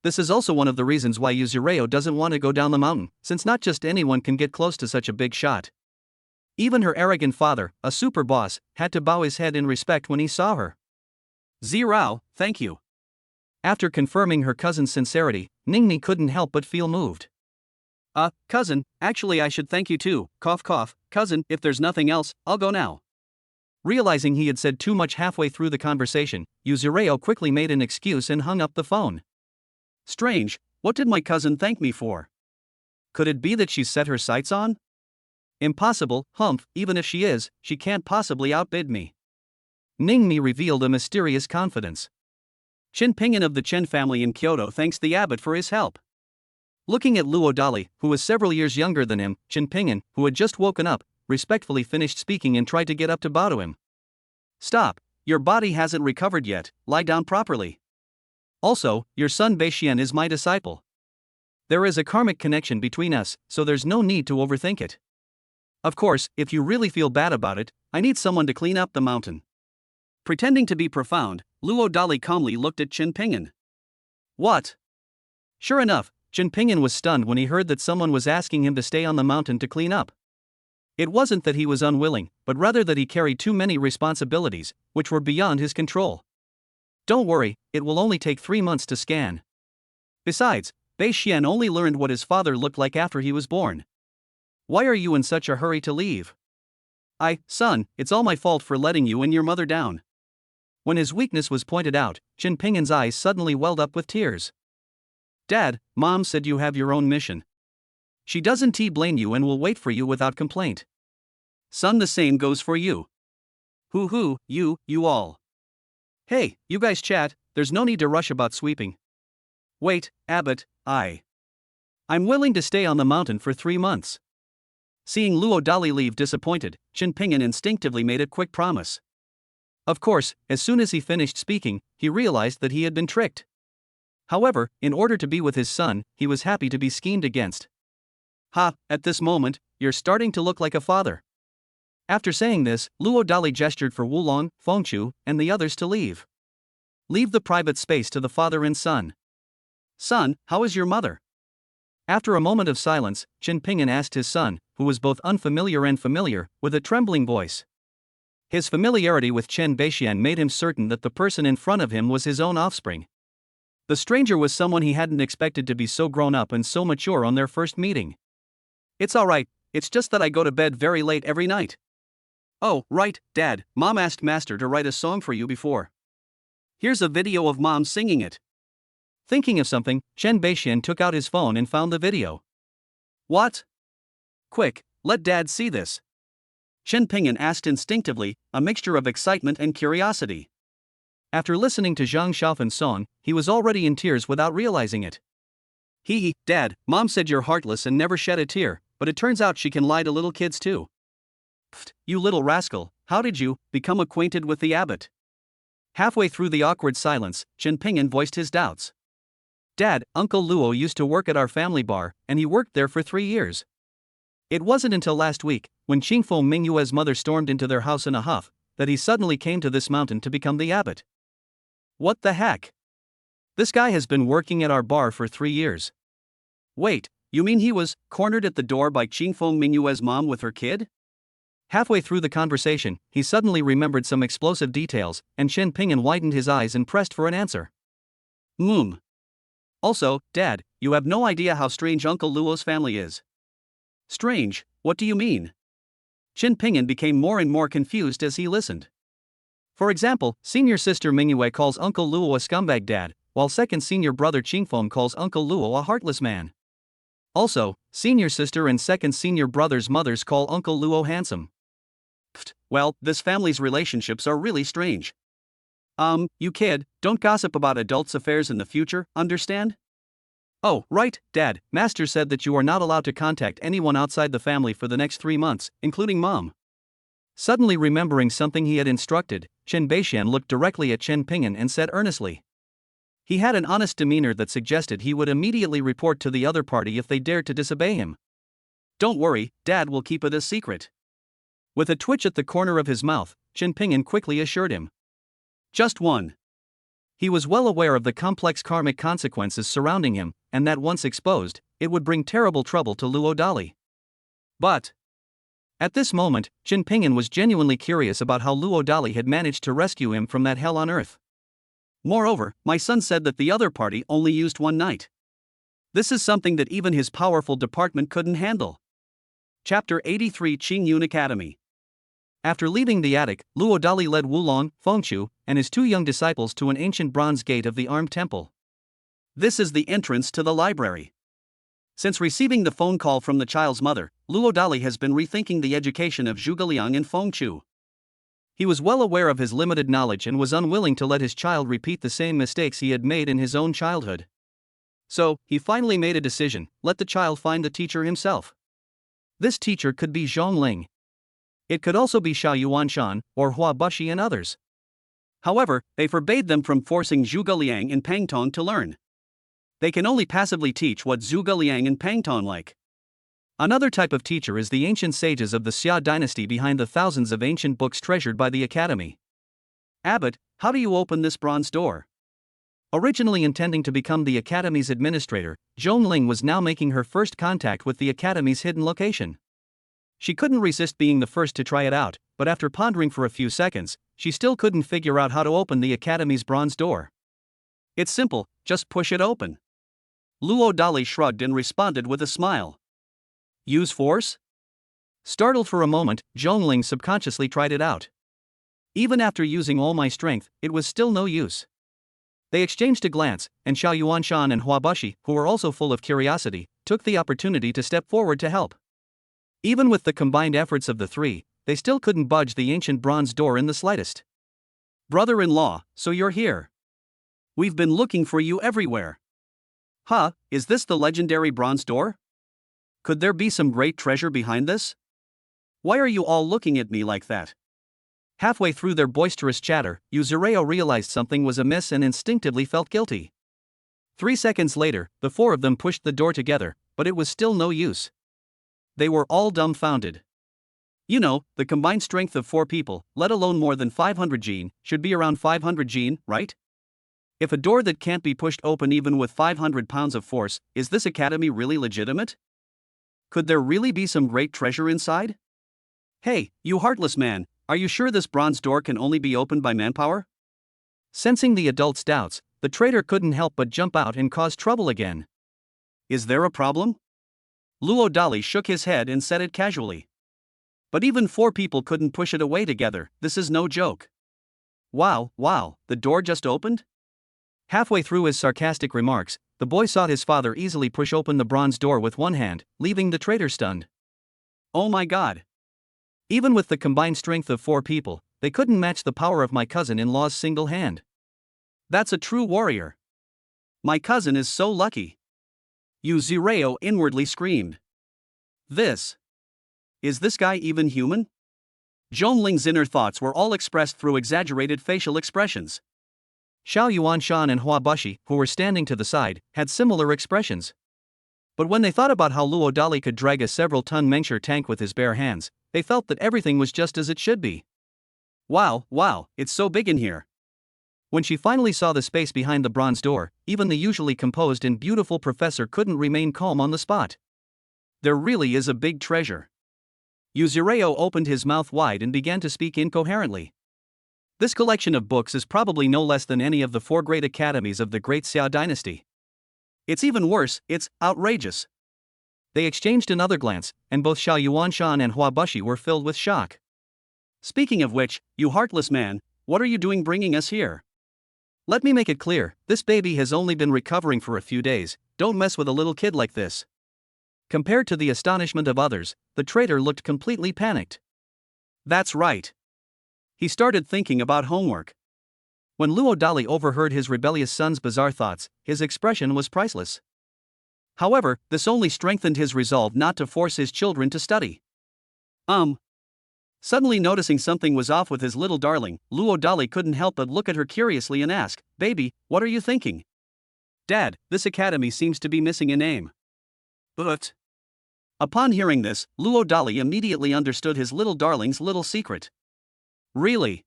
This is also one of the reasons why Yuzureo doesn't want to go down the mountain, since not just anyone can get close to such a big shot. Even her arrogant father, a super boss, had to bow his head in respect when he saw her. Zirao, thank you. After confirming her cousin's sincerity, Ningmi couldn't help but feel moved. Cousin, actually I should thank you too, cough cough, cousin, if there's nothing else, I'll go now. Realizing he had said too much halfway through the conversation, Yuzureo quickly made an excuse and hung up the phone. Strange, what did my cousin thank me for? Could it be that she's set her sights on? Impossible, humph, even if she is, she can't possibly outbid me. Ningmi revealed a mysterious confidence. Qin Pingyun of the Chen family in Kyoto thanks the abbot for his help. Looking at Luo Dali, who was several years younger than him, Qin Pingyun, who had just woken up, respectfully finished speaking and tried to get up to bow to him. Stop, your body hasn't recovered yet, lie down properly. Also, your son Beixian is my disciple. There is a karmic connection between us, so there's no need to overthink it. Of course, if you really feel bad about it, I need someone to clean up the mountain. Pretending to be profound, Luo Dali calmly looked at Qin Pingyun. What? Sure enough, Qin Pingyun was stunned when he heard that someone was asking him to stay on the mountain to clean up. It wasn't that he was unwilling, but rather that he carried too many responsibilities, which were beyond his control. Don't worry, it will only take 3 months to scan. Besides, Beixian only learned what his father looked like after he was born. Why are you in such a hurry to leave? Son, it's all my fault for letting you and your mother down. When his weakness was pointed out, Qin Pingyun's eyes suddenly welled up with tears. Dad, Mom said you have your own mission. She doesn't blame you and will wait for you without complaint. Son, the same goes for you. Hoo, you all. Hey, you guys chat, there's no need to rush about sweeping. Wait, Abbot, I'm willing to stay on the mountain for 3 months. Seeing Luo Dali leave disappointed, Qin Pingyun instinctively made a quick promise. Of course, as soon as he finished speaking, he realized that he had been tricked. However, in order to be with his son, he was happy to be schemed against. At this moment, you're starting to look like a father. After saying this, Luo Dali gestured for Wulong, Fengchu, and the others to leave. Leave the private space to the father and son. Son, how is your mother? After a moment of silence, Chen Ping'an asked his son, who was both unfamiliar and familiar, with a trembling voice. His familiarity with Chen Beixian made him certain that the person in front of him was his own offspring. The stranger was someone he hadn't expected to be so grown up and so mature on their first meeting. "It's alright, it's just that I go to bed very late every night." "Oh, right, Dad, Mom asked Master to write a song for you before. Here's a video of Mom singing it." Thinking of something, Chen Beixian took out his phone and found the video. "What? Quick, let Dad see this." Chen Ping'an asked instinctively, a mixture of excitement and curiosity. After listening to Zhang Xiaofan's song, he was already in tears without realizing it. Dad, Mom said you're heartless and never shed a tear, but it turns out she can lie to little kids too." "Pfft, you little rascal, how did you become acquainted with the abbot?" Halfway through the awkward silence, Chen Ping'an voiced his doubts. "Dad, Uncle Luo used to work at our family bar, and he worked there for 3 years. It wasn't until last week, when Qingfeng Mingyue's mother stormed into their house in a huff, that he suddenly came to this mountain to become the abbot." "What the heck? This guy has been working at our bar for 3 years. Wait, you mean he was cornered at the door by Qingfeng Mingyue's mom with her kid?" Halfway through the conversation, he suddenly remembered some explosive details, and Chen Ping'an widened his eyes and pressed for an answer. Also, Dad, you have no idea how strange Uncle Luo's family is." "Strange, what do you mean?" Chen Ping'an became more and more confused as he listened. "For example, senior sister Mingyue calls Uncle Luo a scumbag dad, while second senior brother Qingfeng calls Uncle Luo a heartless man. Also, senior sister and second senior brother's mothers call Uncle Luo handsome." "Pfft, well, this family's relationships are really strange." You kid, don't gossip about adults' affairs in the future, understand?" "Oh, right, Dad, Master said that you are not allowed to contact anyone outside the family for the next 3 months, including Mom." Suddenly remembering something he had instructed, Chen Beixian looked directly at Chen Ping'an and said earnestly. He had an honest demeanor that suggested he would immediately report to the other party if they dared to disobey him. "Don't worry, Dad will keep it a secret." With a twitch at the corner of his mouth, Chen Ping'an quickly assured him. "Just one." He was well aware of the complex karmic consequences surrounding him, and that once exposed, it would bring terrible trouble to Luo Dali. But at this moment, Chen Ping'an was genuinely curious about how Luo Dali had managed to rescue him from that hell on earth. "Moreover, my son said that the other party only used one night. This is something that even his powerful department couldn't handle." Chapter 83 Qingyun Academy. After leaving the attic, Luo Dali led Wulong, Fengchu, and his 2 young disciples to an ancient bronze gate of the armed temple. This is the entrance to the library. Since receiving the phone call from the child's mother, Luo Dali has been rethinking the education of Zhuge Liang and Fengchu. He was well aware of his limited knowledge and was unwilling to let his child repeat the same mistakes he had made in his own childhood. So, he finally made a decision: let the child find the teacher himself. This teacher could be Zhongling. It could also be Xiao Yuanshan, or Hua Bushi and others. However, they forbade them from forcing Zhuge Liang and Pang Tong to learn. They can only passively teach what Zhuge Liang and Pang Tong like. Another type of teacher is the ancient sages of the Xia dynasty behind the thousands of ancient books treasured by the academy. "Abbot, how do you open this bronze door?" Originally intending to become the academy's administrator, Zhongling was now making her first contact with the academy's hidden location. She couldn't resist being the first to try it out, but after pondering for a few seconds, she still couldn't figure out how to open the academy's bronze door. "It's simple, just push it open." Luo Dali shrugged and responded with a smile. "Use force?" Startled for a moment, Zhongling subconsciously tried it out. "Even after using all my strength, it was still no use." They exchanged a glance, and Xiao Yuanshan and Hua Bushi, who were also full of curiosity, took the opportunity to step forward to help. Even with the combined efforts of the 3, they still couldn't budge the ancient bronze door in the slightest. "Brother-in-law, so you're here. We've been looking for you everywhere." "Huh, is this the legendary bronze door? Could there be some great treasure behind this? Why are you all looking at me like that?" Halfway through their boisterous chatter, Yuzureo realized something was amiss and instinctively felt guilty. 3 seconds later, the 4 of them pushed the door together, but it was still no use. They were all dumbfounded. You know, the combined strength of 4 people, let alone more than 500 gene, should be around 500 gene, right? If a door that can't be pushed open even with 500 pounds of force, is this academy really legitimate? Could there really be some great treasure inside? Hey, you heartless man, are you sure this bronze door can only be opened by manpower? Sensing the adult's doubts, the traitor couldn't help but jump out and cause trouble again. Is there a problem? Luo Dali shook his head and said it casually. But even 4 people couldn't push it away together, this is no joke. Wow, the door just opened? Halfway through his sarcastic remarks, the boy saw his father easily push open the bronze door with one hand, leaving the traitor stunned. Oh my god! Even with the combined strength of 4 people, they couldn't match the power of my cousin-in-law's single hand. That's a true warrior. My cousin is so lucky. Yuzureo inwardly screamed. Is this guy even human? Zhongling's inner thoughts were all expressed through exaggerated facial expressions. Xiao Yuanshan and Hua Bushi, who were standing to the side, had similar expressions. But when they thought about how Luo Dali could drag a several-ton Mengshi tank with his bare hands, they felt that everything was just as it should be. Wow, it's so big in here. When she finally saw the space behind the bronze door, even the usually composed and beautiful professor couldn't remain calm on the spot. There really is a big treasure. Yuzureo opened his mouth wide and began to speak incoherently. This collection of books is probably no less than any of the 4 great academies of the Great Xiao dynasty. It's even worse, it's outrageous. They exchanged another glance, and both Xiao Yuanshan and Hua Bushi were filled with shock. Speaking of which, you heartless man, what are you doing bringing us here? Let me make it clear, this baby has only been recovering for a few days, don't mess with a little kid like this. Compared to the astonishment of others, the traitor looked completely panicked. That's right. He started thinking about homework. When Luo Dali overheard his rebellious son's bizarre thoughts, his expression was priceless. However, this only strengthened his resolve not to force his children to study. Suddenly noticing something was off with his little darling, Luo Dali couldn't help but look at her curiously and ask, "Baby, what are you thinking?" "Dad, this academy seems to be missing a name." But upon hearing this, Luo Dali immediately understood his little darling's little secret. Really?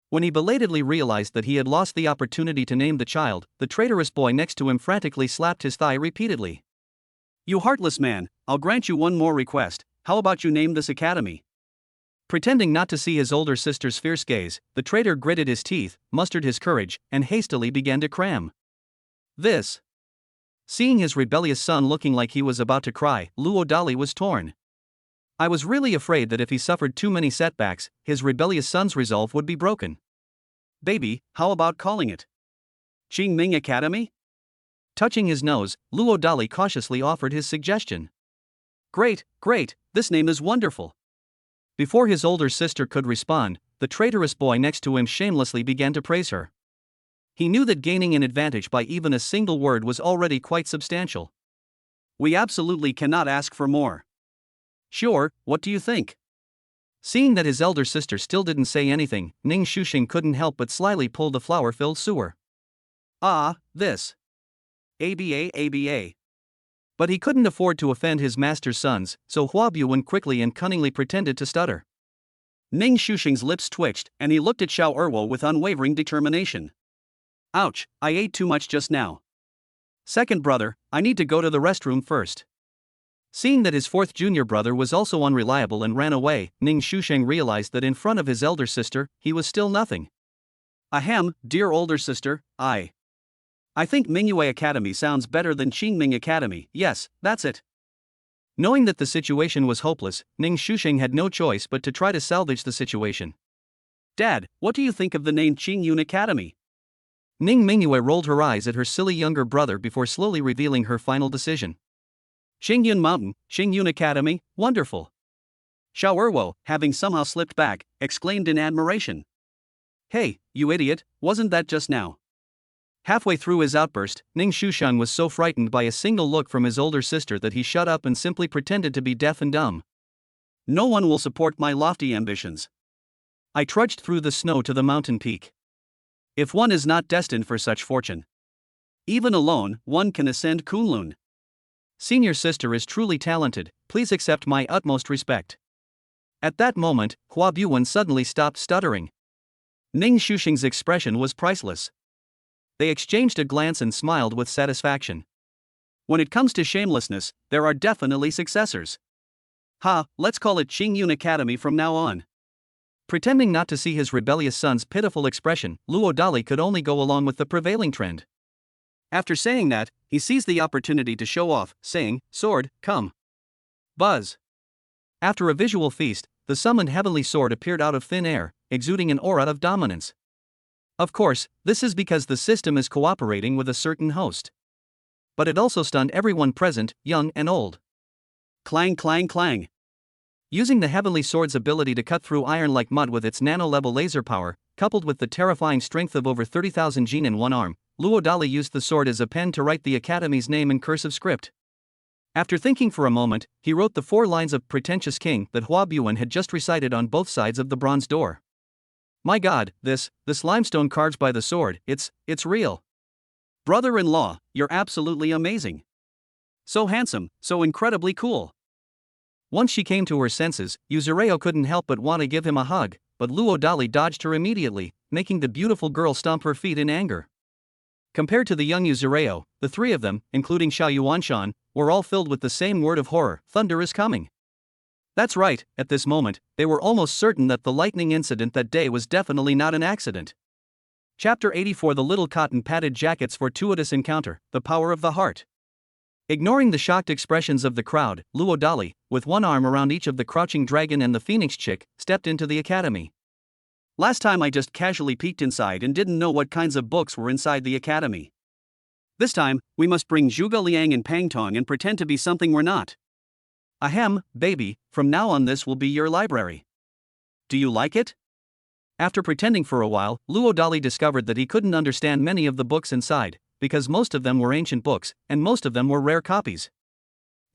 When he belatedly realized that he had lost the opportunity to name the child, the traitorous boy next to him frantically slapped his thigh repeatedly. "You heartless man, I'll grant you one more request, how about you name this academy?" Pretending not to see his older sister's fierce gaze, the traitor gritted his teeth, mustered his courage, and hastily began to cram. Seeing his rebellious son looking like he was about to cry, Luo Dali was torn. I was really afraid that if he suffered too many setbacks, his rebellious son's resolve would be broken. "Baby, how about calling it Qingming Academy?" Touching his nose, Luo Dali cautiously offered his suggestion. Great, this name is wonderful." Before his older sister could respond, the traitorous boy next to him shamelessly began to praise her. He knew that gaining an advantage by even a single word was already quite substantial. "We absolutely cannot ask for more." "Sure, what do you think?" Seeing that his elder sister still didn't say anything, Ning Shuxing couldn't help but slyly pull the flower-filled sewer. This. ABA. But he couldn't afford to offend his master's sons, so Hua Buwen quickly and cunningly pretended to stutter. Ning Shuxing's lips twitched, and he looked at Xiao Erwo with unwavering determination. "Ouch, I ate too much just now. Second brother, I need to go to the restroom first." Seeing that his 4th junior brother was also unreliable and ran away, Ning Shuxing realized that in front of his elder sister, he was still nothing. "Ahem, dear older sister, I think Mingyue Academy sounds better than Qingming Academy, yes, that's it." Knowing that the situation was hopeless, Ning Shuxing had no choice but to try to salvage the situation. "Dad, what do you think of the name Qingyun Academy?" Ning Mingyue rolled her eyes at her silly younger brother before slowly revealing her final decision. "Qingyun Mountain, Qingyun Academy, wonderful." Xiao Erwo, having somehow slipped back, exclaimed in admiration. "Hey, you idiot, wasn't that just now?" Halfway through his outburst, Ning Shuxing was so frightened by a single look from his older sister that he shut up and simply pretended to be deaf and dumb. "No one will support my lofty ambitions. I trudged through the snow to the mountain peak. If one is not destined for such fortune, even alone, one can ascend Kunlun. Senior sister is truly talented, please accept my utmost respect." At that moment, Hua Buwen suddenly stopped stuttering. Ning Shuxing's expression was priceless. They exchanged a glance and smiled with satisfaction. When it comes to shamelessness, there are definitely successors. Let's call it Qingyun Academy from now on. Pretending not to see his rebellious son's pitiful expression, Luo Dali could only go along with the prevailing trend. After saying that, he seized the opportunity to show off, saying, "Sword, come." Buzz. After a visual feast, the summoned heavenly sword appeared out of thin air, exuding an aura of dominance. Of course, this is because the system is cooperating with a certain host. But it also stunned everyone present, young and old. Clang, clang, clang. Using the heavenly sword's ability to cut through iron like mud with its nano-level laser power, coupled with the terrifying strength of over 30,000 jin in one arm, Luo Dali used the sword as a pen to write the academy's name in cursive script. After thinking for a moment, he wrote the 4 lines of Pretentious King that Hua Buan had just recited on both sides of the bronze door. My God, this limestone carved by the sword, it's real. Brother-in-law, you're absolutely amazing. So handsome, so incredibly cool. Once she came to her senses, Yuzureo couldn't help but want to give him a hug, but Luo Dali dodged her immediately, making the beautiful girl stomp her feet in anger. Compared to the young Yuzureo, the 3 of them, including Xiao Yuanshan, were all filled with the same word of horror: thunder is coming. That's right, at this moment, they were almost certain that the lightning incident that day was definitely not an accident. Chapter 84: The Little Cotton Padded Jacket's Fortuitous Encounter, The Power of the Heart. Ignoring the shocked expressions of the crowd, Luo Dali, with one arm around each of the crouching dragon and the phoenix chick, stepped into the academy. Last time I just casually peeked inside and didn't know what kinds of books were inside the academy. This time, we must bring Zhuge Liang and Pang Tong and pretend to be something we're not. Ahem, baby, from now on this will be your library. Do you like it? After pretending for a while, Luo Dali discovered that he couldn't understand many of the books inside, because most of them were ancient books, and most of them were rare copies.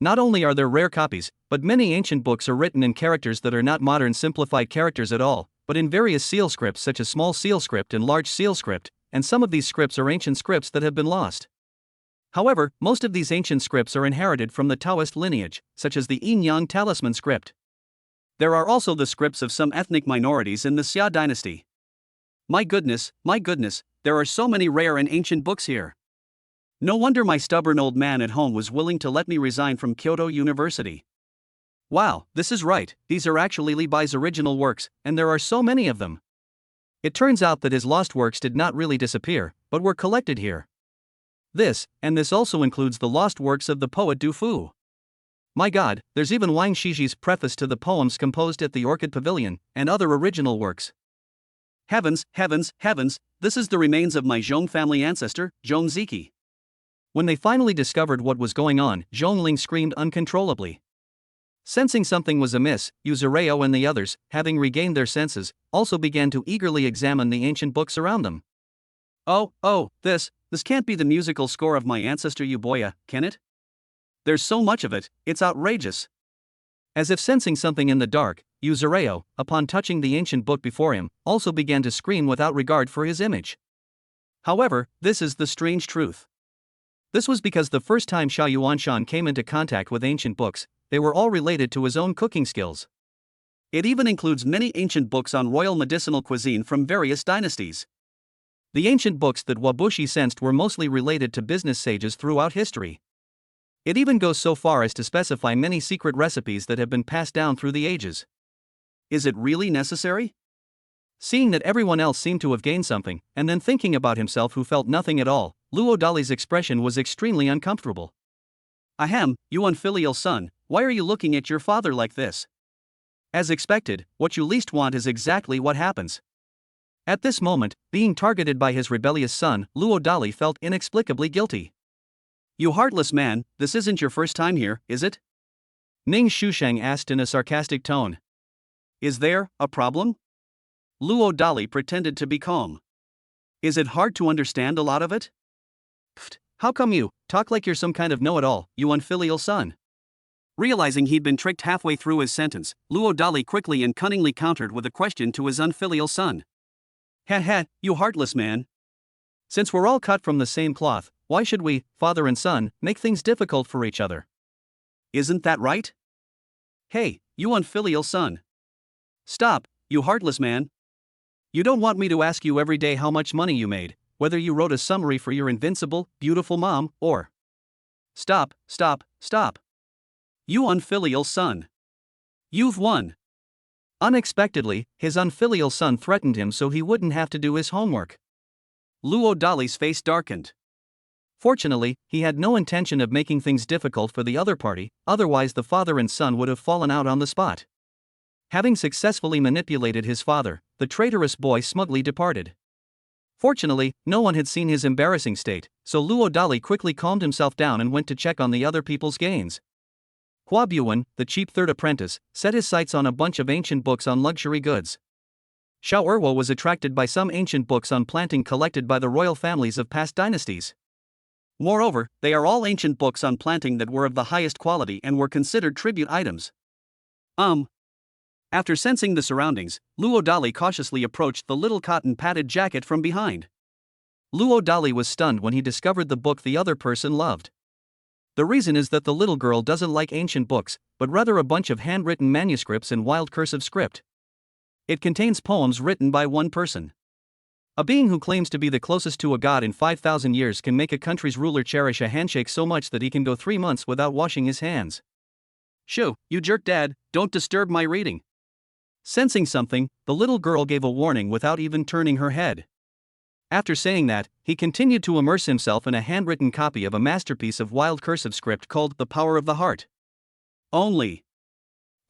Not only are there rare copies, but many ancient books are written in characters that are not modern simplified characters at all, but in various seal scripts such as small seal script and large seal script, and some of these scripts are ancient scripts that have been lost. However, most of these ancient scripts are inherited from the Taoist lineage, such as the Yin-Yang Talisman script. There are also the scripts of some ethnic minorities in the Xia dynasty. My goodness, there are so many rare and ancient books here. No wonder my stubborn old man at home was willing to let me resign from Kyoto University. Wow, this is right, these are actually Li Bai's original works, and there are so many of them. It turns out that his lost works did not really disappear, but were collected here. This also includes the lost works of the poet Du Fu. My God, there's even Wang Shiji's preface to the poems composed at the Orchid Pavilion, and other original works. Heavens, this is the remains of my Zhong family ancestor, Zhong Ziki. When they finally discovered what was going on, Zhongling screamed uncontrollably. Sensing something was amiss, Yuzureo and the others, having regained their senses, also began to eagerly examine the ancient books around them. This can't be the musical score of my ancestor Yuboya, can it? There's so much of it, it's outrageous. As if sensing something in the dark, Yuzureo, upon touching the ancient book before him, also began to scream without regard for his image. However, this is the strange truth. This was because the first time Xiao Yuanshan came into contact with ancient books, they were all related to his own cooking skills. It even includes many ancient books on royal medicinal cuisine from various dynasties. The ancient books that Wabushi sensed were mostly related to business sages throughout history. It even goes so far as to specify many secret recipes that have been passed down through the ages. Is it really necessary? Seeing that everyone else seemed to have gained something, and then thinking about himself who felt nothing at all, Luo Dali's expression was extremely uncomfortable. Ahem, you unfilial son, why are you looking at your father like this? As expected, what you least want is exactly what happens. At this moment, being targeted by his rebellious son, Luo Dali felt inexplicably guilty. You heartless man, this isn't your first time here, is it? Ning Shusheng asked in a sarcastic tone. Is there a problem? Luo Dali pretended to be calm. Is it hard to understand a lot of it? Pfft, how come you talk like you're some kind of know-it-all, you unfilial son? Realizing he'd been tricked halfway through his sentence, Luo Dali quickly and cunningly countered with a question to his unfilial son. You heartless man. Since we're all cut from the same cloth, why should we, father and son, make things difficult for each other? Isn't that right? Hey, you unfilial son. Stop, you heartless man. You don't want me to ask you every day how much money you made, whether you wrote a summary for your invincible, beautiful mom, or Stop, stop, stop. You unfilial son. You've won. Unexpectedly, his unfilial son threatened him so he wouldn't have to do his homework. Luo Dali's face darkened. Fortunately, he had no intention of making things difficult for the other party, otherwise the father and son would have fallen out on the spot. Having successfully manipulated his father, the traitorous boy smugly departed. Fortunately, no one had seen his embarrassing state, so Luo Dali quickly calmed himself down and went to check on the other people's gains. Hua Buwen, the cheap third apprentice, set his sights on a bunch of ancient books on luxury goods. Xiao Erwo was attracted by some ancient books on planting collected by the royal families of past dynasties. Moreover, they are all ancient books on planting that were of the highest quality and were considered tribute items. After sensing the surroundings, Luo Dali cautiously approached the little cotton-padded jacket from behind. Luo Dali was stunned when he discovered the book the other person loved. The reason is that the little girl doesn't like ancient books, but rather a bunch of handwritten manuscripts in wild cursive script. It contains poems written by one person. A being who claims to be the closest to a god in 5,000 years can make a country's ruler cherish a handshake so much that he can go 3 months without washing his hands. Shoo, you jerk dad, don't disturb my reading. Sensing something, the little girl gave a warning without even turning her head. After saying that, he continued to immerse himself in a handwritten copy of a masterpiece of wild cursive script called The Power of the Heart. Only.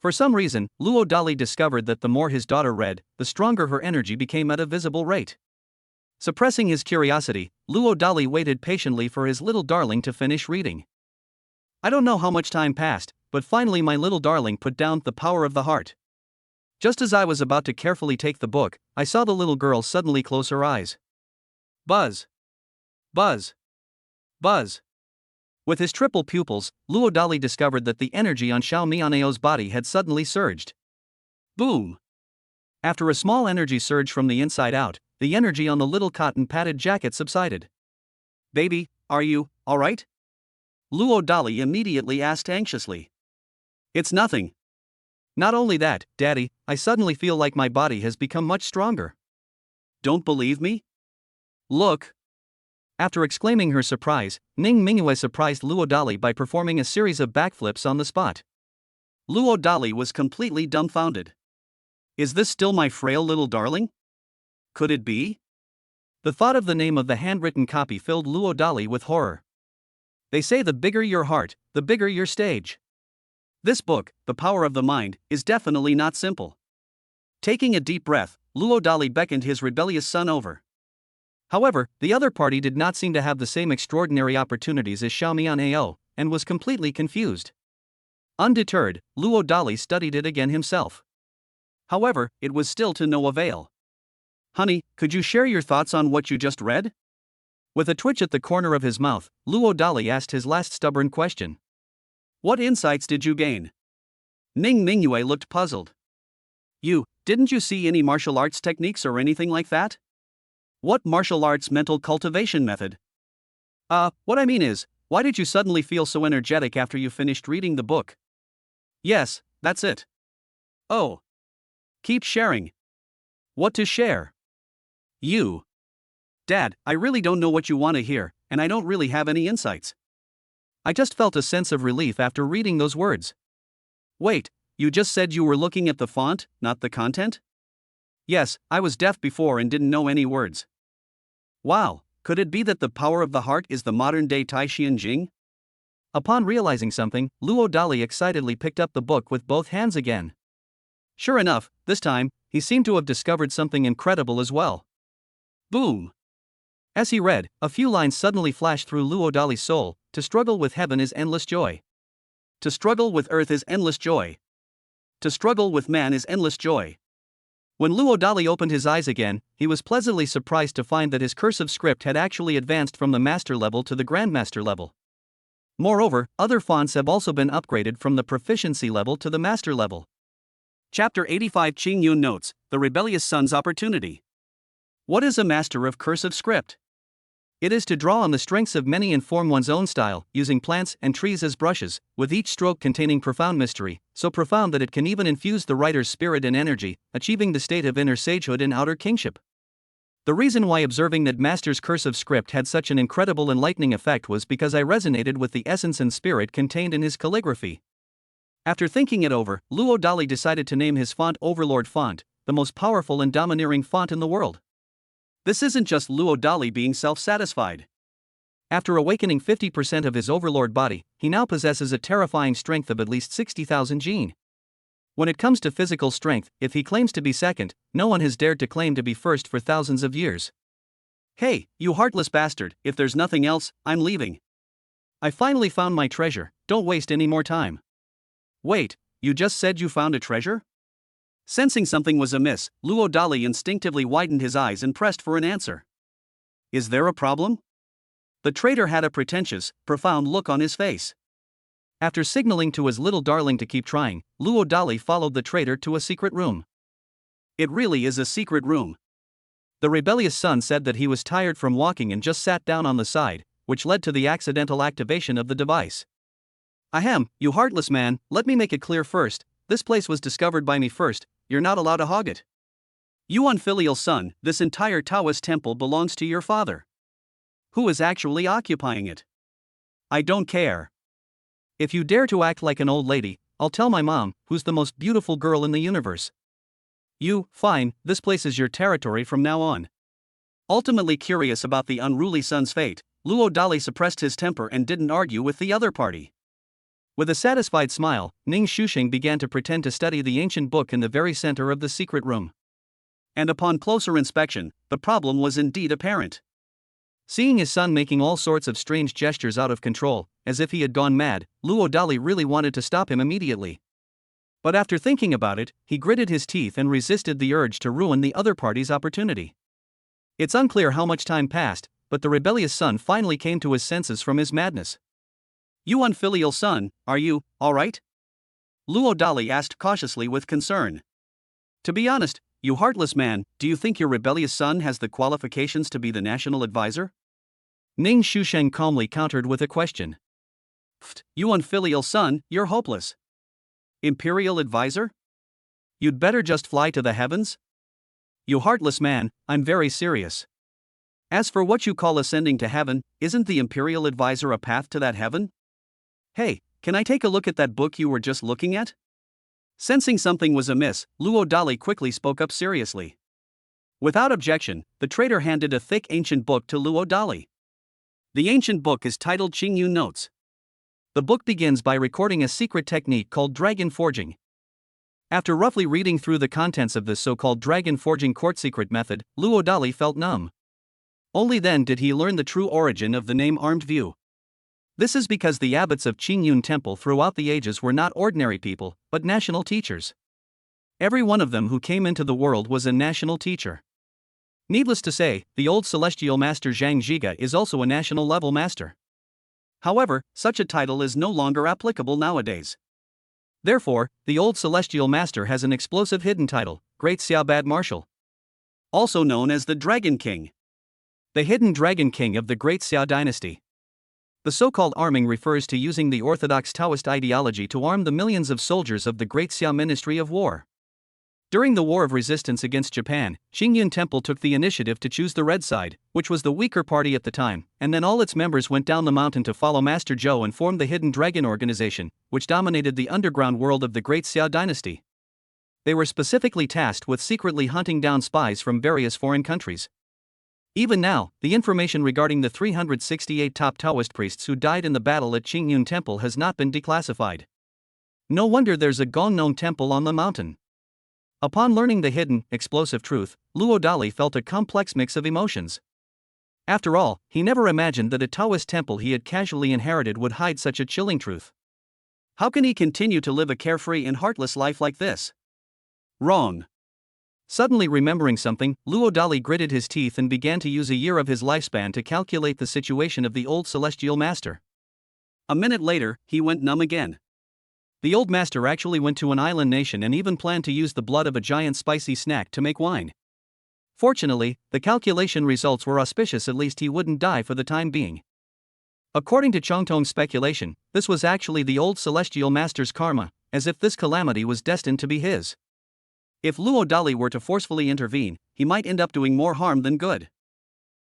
For some reason, Luo Dali discovered that the more his daughter read, the stronger her energy became at a visible rate. Suppressing his curiosity, Luo Dali waited patiently for his little darling to finish reading. I don't know how much time passed, but finally my little darling put down The Power of the Heart. Just as I was about to carefully take the book, I saw the little girl suddenly close her eyes. Buzz. Buzz. Buzz. With his triple pupils, Luo Dali discovered that the energy on Xiao Mianeo's body had suddenly surged. Boom! After a small energy surge from the inside out, the energy on the little cotton-padded jacket subsided. Baby, are you alright? Luo Dali immediately asked anxiously. It's nothing. Not only that, Daddy, I suddenly feel like my body has become much stronger. Don't believe me? Look. After exclaiming her surprise, Ning Mingyue surprised Luo Dali by performing a series of backflips on the spot. Luo Dali was completely dumbfounded. Is this still my frail little darling? Could it be? The thought of the name of the handwritten copy filled Luo Dali with horror. They say the bigger your heart, the bigger your stage. This book, The Power of the Mind, is definitely not simple. Taking a deep breath, Luo Dali beckoned his rebellious son over. However, the other party did not seem to have the same extraordinary opportunities as Xiao Mianeo, and was completely confused. Undeterred, Luo Dali studied it again himself. However, it was still to no avail. Honey, could you share your thoughts on what you just read? With a twitch at the corner of his mouth, Luo Dali asked his last stubborn question. What insights did you gain? Ning Mingyue looked puzzled. Didn't you see any martial arts techniques or anything like that? What martial arts mental cultivation method? What I mean is, why did you suddenly feel so energetic after you finished reading the book? Yes, that's it. Oh. Keep sharing. What to share? You. Dad, I really don't know what you want to hear, and I don't really have any insights. I just felt a sense of relief after reading those words. Wait, you just said you were looking at the font, not the content? Yes, I was deaf before and didn't know any words. Wow, could it be that the power of the heart is the modern-day Tai Xian Jing? Upon realizing something, Luo Dali excitedly picked up the book with both hands again. Sure enough, this time, he seemed to have discovered something incredible as well. Boom! As he read, a few lines suddenly flashed through Luo Dali's soul. To struggle with heaven is endless joy. To struggle with earth is endless joy. To struggle with man is endless joy. When Luo Dali opened his eyes again, he was pleasantly surprised to find that his cursive script had actually advanced from the master level to the grandmaster level. Moreover, other fonts have also been upgraded from the proficiency level to the master level. Chapter 85 Qing Yun notes, The Rebellious Son's Opportunity. What is a master of cursive script? It is to draw on the strengths of many and form one's own style, using plants and trees as brushes, with each stroke containing profound mystery, so profound that it can even infuse the writer's spirit and energy, achieving the state of inner sagehood and outer kingship. The reason why observing that Master's cursive script had such an incredible enlightening effect was because I resonated with the essence and spirit contained in his calligraphy. After thinking it over, Luo Dali decided to name his font Overlord Font, the most powerful and domineering font in the world. This isn't just Luo Dali being self-satisfied. After awakening 50% of his overlord body, he now possesses a terrifying strength of at least 60,000 gene. When it comes to physical strength, if he claims to be second, no one has dared to claim to be first for thousands of years. Hey, you heartless bastard, if there's nothing else, I'm leaving. I finally found my treasure, don't waste any more time. Wait, you just said you found a treasure? Sensing something was amiss, Luo Dali instinctively widened his eyes and pressed for an answer. Is there a problem? The traitor had a pretentious, profound look on his face. After signaling to his little darling to keep trying, Luo Dali followed the traitor to a secret room. It really is a secret room. The rebellious son said that he was tired from walking and just sat down on the side, which led to the accidental activation of the device. Ahem, you heartless man, let me make it clear first, this place was discovered by me first, you're not allowed to hog it. You unfilial son, this entire Taoist temple belongs to your father. Who is actually occupying it? I don't care. If you dare to act like an old lady, I'll tell my mom, who's the most beautiful girl in the universe. Fine, this place is your territory from now on. Ultimately curious about the unruly son's fate, Luo Dali suppressed his temper and didn't argue with the other party. With a satisfied smile, Ning Shusheng began to pretend to study the ancient book in the very center of the secret room. And upon closer inspection, the problem was indeed apparent. Seeing his son making all sorts of strange gestures out of control, as if he had gone mad, Luo Dali really wanted to stop him immediately. But after thinking about it, he gritted his teeth and resisted the urge to ruin the other party's opportunity. It's unclear how much time passed, but the rebellious son finally came to his senses from his madness. You unfilial son, are you all right? Luo Dali asked cautiously with concern. To be honest, you heartless man, do you think your rebellious son has the qualifications to be the national advisor? Ning Shusheng calmly countered with a question. Pfft, you unfilial son, you're hopeless. Imperial advisor? You'd better just fly to the heavens? You heartless man, I'm very serious. As for what you call ascending to heaven, isn't the imperial advisor a path to that heaven? Hey, can I take a look at that book you were just looking at? Sensing something was amiss, Luo Dali quickly spoke up seriously. Without objection, the traitor handed a thick ancient book to Luo Dali. The ancient book is titled Qingyun Notes. The book begins by recording a secret technique called dragon forging. After roughly reading through the contents of this so-called dragon forging court secret method, Luo Dali felt numb. Only then did he learn the true origin of the name Armed View. This is because the abbots of Qingyun Temple throughout the ages were not ordinary people, but national teachers. Every one of them who came into the world was a national teacher. Needless to say, the old celestial master Zhang Zhiga is also a national-level master. However, such a title is no longer applicable nowadays. Therefore, the old celestial master has an explosive hidden title, Great Xiaobad Marshal. Also known as the Dragon King. The hidden Dragon King of the Great Xia dynasty. The so-called arming refers to using the orthodox Taoist ideology to arm the millions of soldiers of the Great Xia Ministry of War. During the War of Resistance against Japan, Qingyun Temple took the initiative to choose the red side, which was the weaker party at the time, and then all its members went down the mountain to follow Master Zhou and formed the Hidden Dragon Organization, which dominated the underground world of the Great Xia dynasty. They were specifically tasked with secretly hunting down spies from various foreign countries. Even now, the information regarding the 368 top Taoist priests who died in the battle at Qingyun Temple has not been declassified. No wonder there's a Gongnon temple on the mountain. Upon learning the hidden, explosive truth, Luo Dali felt a complex mix of emotions. After all, he never imagined that a Taoist temple he had casually inherited would hide such a chilling truth. How can he continue to live a carefree and heartless life like this? Wrong. Suddenly remembering something, Luo Dali gritted his teeth and began to use a year of his lifespan to calculate the situation of the old celestial master. A minute later, he went numb again. The old master actually went to an island nation and even planned to use the blood of a giant spicy snack to make wine. Fortunately, the calculation results were auspicious, at least he wouldn't die for the time being. According to Chongtong's speculation, this was actually the old celestial master's karma, as if this calamity was destined to be his. If Luo Dali were to forcefully intervene, he might end up doing more harm than good.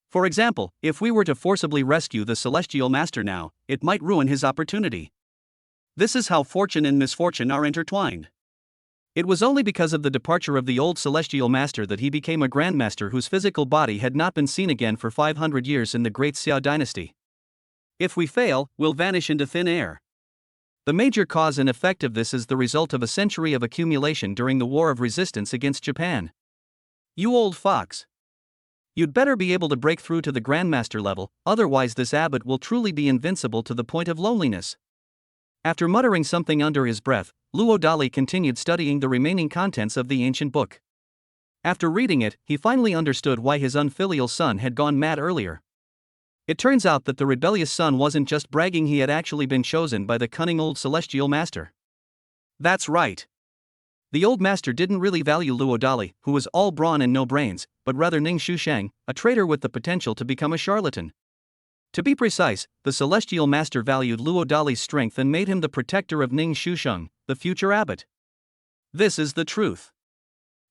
For example, if we were to forcibly rescue the celestial master now, it might ruin his opportunity. This is how fortune and misfortune are intertwined. It was only because of the departure of the old celestial master that he became a grandmaster whose physical body had not been seen again for 500 years in the Great Xia dynasty. If we fail, we'll vanish into thin air. The major cause and effect of this is the result of a century of accumulation during the War of Resistance against Japan. You old fox. You'd better be able to break through to the grandmaster level, otherwise this abbot will truly be invincible to the point of loneliness. After muttering something under his breath, Luo Dali continued studying the remaining contents of the ancient book. After reading it, he finally understood why his unfilial son had gone mad earlier. It turns out that the rebellious son wasn't just bragging, he had actually been chosen by the cunning old celestial master. That's right. The old master didn't really value Luo Dali, who was all brawn and no brains, but rather Ning Shushang, a traitor with the potential to become a charlatan. To be precise, the celestial master valued Luo Dali's strength and made him the protector of Ning Shusheng, the future abbot. This is the truth.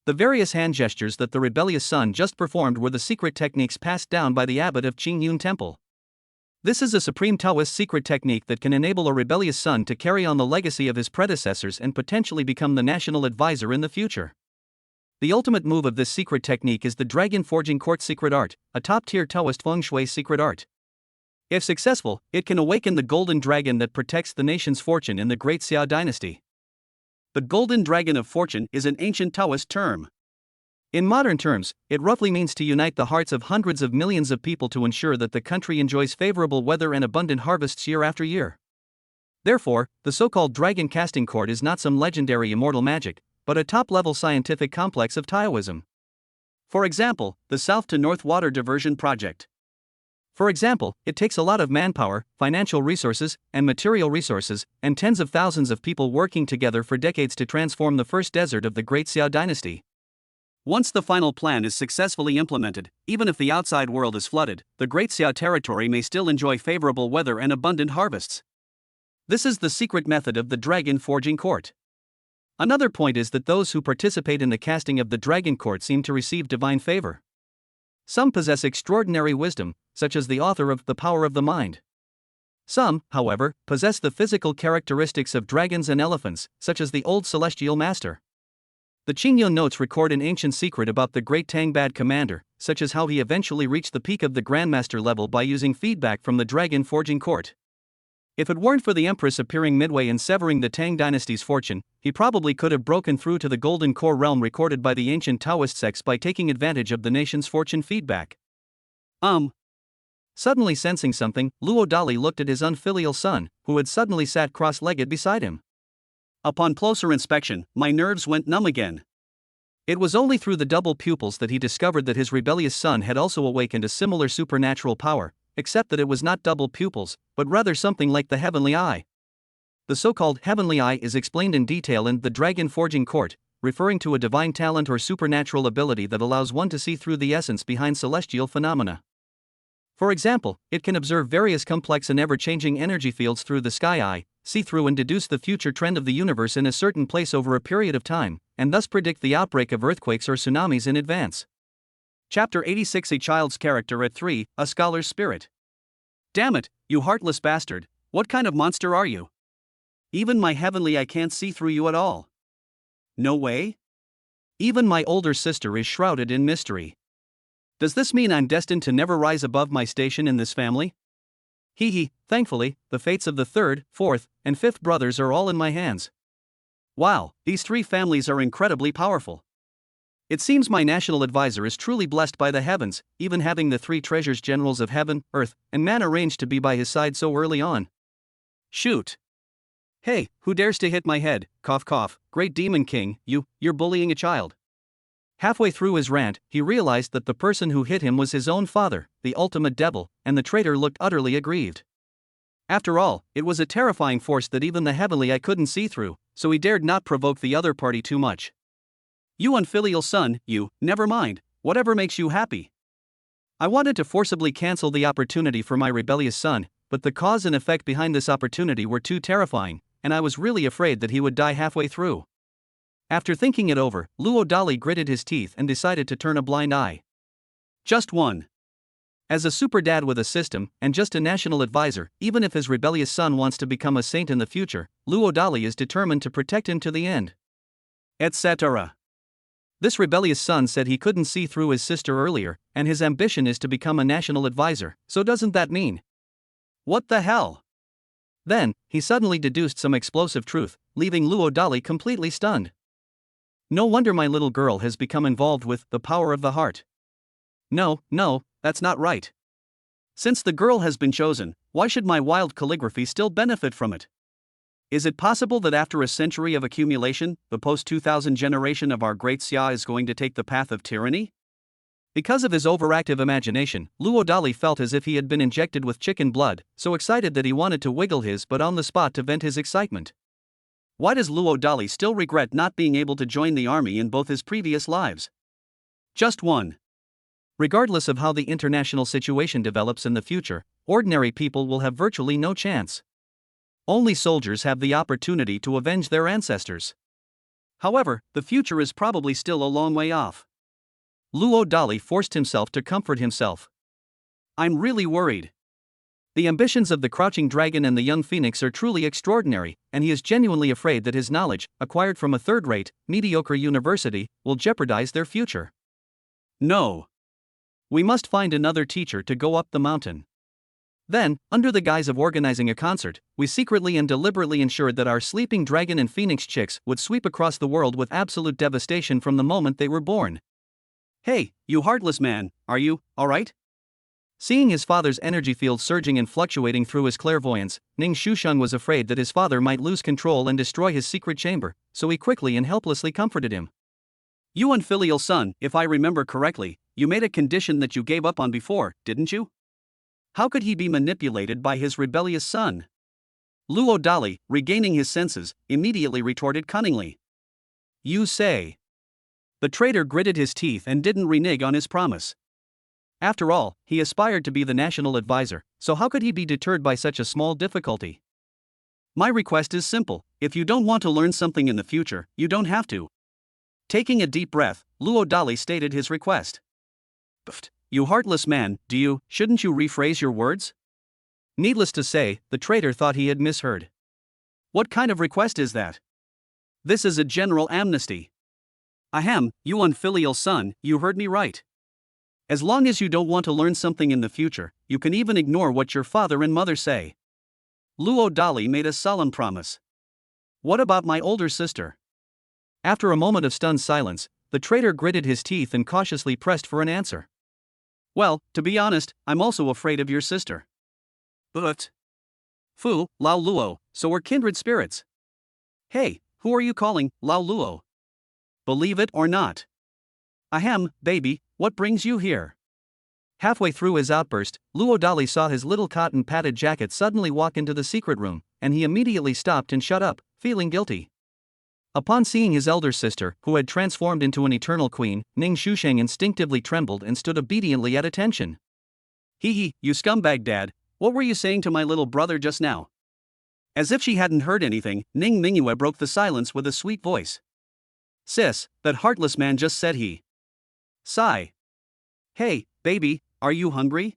The various hand gestures that the rebellious son just performed were the secret techniques passed down by the abbot of Qingyun Temple. This is a supreme Taoist secret technique that can enable a rebellious son to carry on the legacy of his predecessors and potentially become the national advisor in the future. The ultimate move of this secret technique is the Dragon Forging Court secret art, a top-tier Taoist feng shui secret art. If successful, it can awaken the golden dragon that protects the nation's fortune in the Great Xia dynasty. The golden dragon of fortune is an ancient Taoist term. In modern terms, it roughly means to unite the hearts of hundreds of millions of people to ensure that the country enjoys favorable weather and abundant harvests year after year. Therefore, the so-called Dragon Casting Court is not some legendary immortal magic, but a top-level scientific complex of Taoism. For example, the South to North Water Diversion Project. For example, it takes a lot of manpower, financial resources, and material resources, and tens of thousands of people working together for decades to transform the first desert of the Great Xia dynasty. Once the final plan is successfully implemented, even if the outside world is flooded, the Great Xia territory may still enjoy favorable weather and abundant harvests. This is the secret method of the Dragon Forging Court. Another point is that those who participate in the casting of the Dragon Court seem to receive divine favor. Some possess extraordinary wisdom, such as the author of The Power of the Mind. Some, however, possess the physical characteristics of dragons and elephants, such as the old celestial master. The Qingyun notes record an ancient secret about the great Tangbad commander, such as how he eventually reached the peak of the grandmaster level by using feedback from the Dragon Forging Court. If it weren't for the Empress appearing midway and severing the Tang dynasty's fortune, he probably could have broken through to the Golden Core realm recorded by the ancient Taoist sects by taking advantage of the nation's fortune feedback. Suddenly sensing something, Luo Dali looked at his unfilial son, who had suddenly sat cross-legged beside him. Upon closer inspection, my nerves went numb again. It was only through the double pupils that he discovered that his rebellious son had also awakened a similar supernatural power, except that it was not double pupils, but rather something like the heavenly eye. The so-called heavenly eye is explained in detail in the Dragon Forging Court, referring to a divine talent or supernatural ability that allows one to see through the essence behind celestial phenomena. For example, it can observe various complex and ever-changing energy fields through the sky eye, see through and deduce the future trend of the universe in a certain place over a period of time, and thus predict the outbreak of earthquakes or tsunamis in advance. Chapter 86: A Child's Character at 3, A Scholar's Spirit. Damn it, you heartless bastard, what kind of monster are you? Even my heavenly eye can't see through you at all. No way? Even my older sister is shrouded in mystery. Does this mean I'm destined to never rise above my station in this family? Thankfully, the fates of the third, fourth, and fifth brothers are all in my hands. Wow, these three families are incredibly powerful. It seems my national advisor is truly blessed by the heavens, even having the three treasures generals of heaven, earth, and man arranged to be by his side so early on. Shoot. Hey, who dares to hit my head? Cough cough, great demon king, you're bullying a child. Halfway through his rant, he realized that the person who hit him was his own father, the ultimate devil, and the traitor looked utterly aggrieved. After all, it was a terrifying force that even the heavenly eye couldn't see through, so he dared not provoke the other party too much. You unfilial son, never mind, whatever makes you happy. I wanted to forcibly cancel the opportunity for my rebellious son, but the cause and effect behind this opportunity were too terrifying, and I was really afraid that he would die halfway through. After thinking it over, Luo Dali gritted his teeth and decided to turn a blind eye. Just one. As a super dad with a system, and just a national advisor, even if his rebellious son wants to become a saint in the future, Luo Dali is determined to protect him to the end. Etc. This rebellious son said he couldn't see through his sister earlier, and his ambition is to become a national advisor, so doesn't that mean? What the hell? Then, he suddenly deduced some explosive truth, leaving Luo Dali completely stunned. No wonder my little girl has become involved with the power of the heart. No, that's not right. Since the girl has been chosen, why should my wild calligraphy still benefit from it? Is it possible that after a century of accumulation, the post-2000 generation of our great Xia is going to take the path of tyranny? Because of his overactive imagination, Luo Dali felt as if he had been injected with chicken blood, so excited that he wanted to wiggle his butt on the spot to vent his excitement. Why does Luo Dali still regret not being able to join the army in both his previous lives? Just one. Regardless of how the international situation develops in the future, ordinary people will have virtually no chance. Only soldiers have the opportunity to avenge their ancestors. However, the future is probably still a long way off. Luo Dali forced himself to comfort himself. I'm really worried. The ambitions of the crouching dragon and the young phoenix are truly extraordinary, and he is genuinely afraid that his knowledge, acquired from a third-rate, mediocre university, will jeopardize their future. No. We must find another teacher to go up the mountain. Then, under the guise of organizing a concert, we secretly and deliberately ensured that our sleeping dragon and phoenix chicks would sweep across the world with absolute devastation from the moment they were born. Hey, you heartless man, are you alright? Seeing his father's energy field surging and fluctuating through his clairvoyance, Ning Shusheng was afraid that his father might lose control and destroy his secret chamber, so he quickly and helplessly comforted him. You unfilial son, if I remember correctly, you made a condition that you gave up on before, didn't you? How could he be manipulated by his rebellious son? Luo Dali, regaining his senses, immediately retorted cunningly. You say. The traitor gritted his teeth and didn't renege on his promise. After all, he aspired to be the national advisor, so how could he be deterred by such a small difficulty? My request is simple: if you don't want to learn something in the future, you don't have to. Taking a deep breath, Luo Dali stated his request. Pfft, you heartless man, shouldn't you rephrase your words? Needless to say, the traitor thought he had misheard. What kind of request is that? This is a general amnesty. Ahem, you unfilial son, you heard me right. As long as you don't want to learn something in the future, you can even ignore what your father and mother say. Luo Dali made a solemn promise. What about my older sister? After a moment of stunned silence, the traitor gritted his teeth and cautiously pressed for an answer. Well, to be honest, I'm also afraid of your sister. But. Fu, Lao Luo, so we're kindred spirits. Hey, who are you calling Lao Luo? Believe it or not. Ahem, baby, what brings you here? Halfway through his outburst, Luo Dali saw his little cotton padded jacket suddenly walk into the secret room, and he immediately stopped and shut up, feeling guilty. Upon seeing his elder sister, who had transformed into an eternal queen, Ning Shusheng instinctively trembled and stood obediently at attention. Hee, you scumbag dad, what were you saying to my little brother just now? As if she hadn't heard anything, Ning Mingyue broke the silence with a sweet voice. Sis, that heartless man just said he. Sigh. Hey, baby, are you hungry?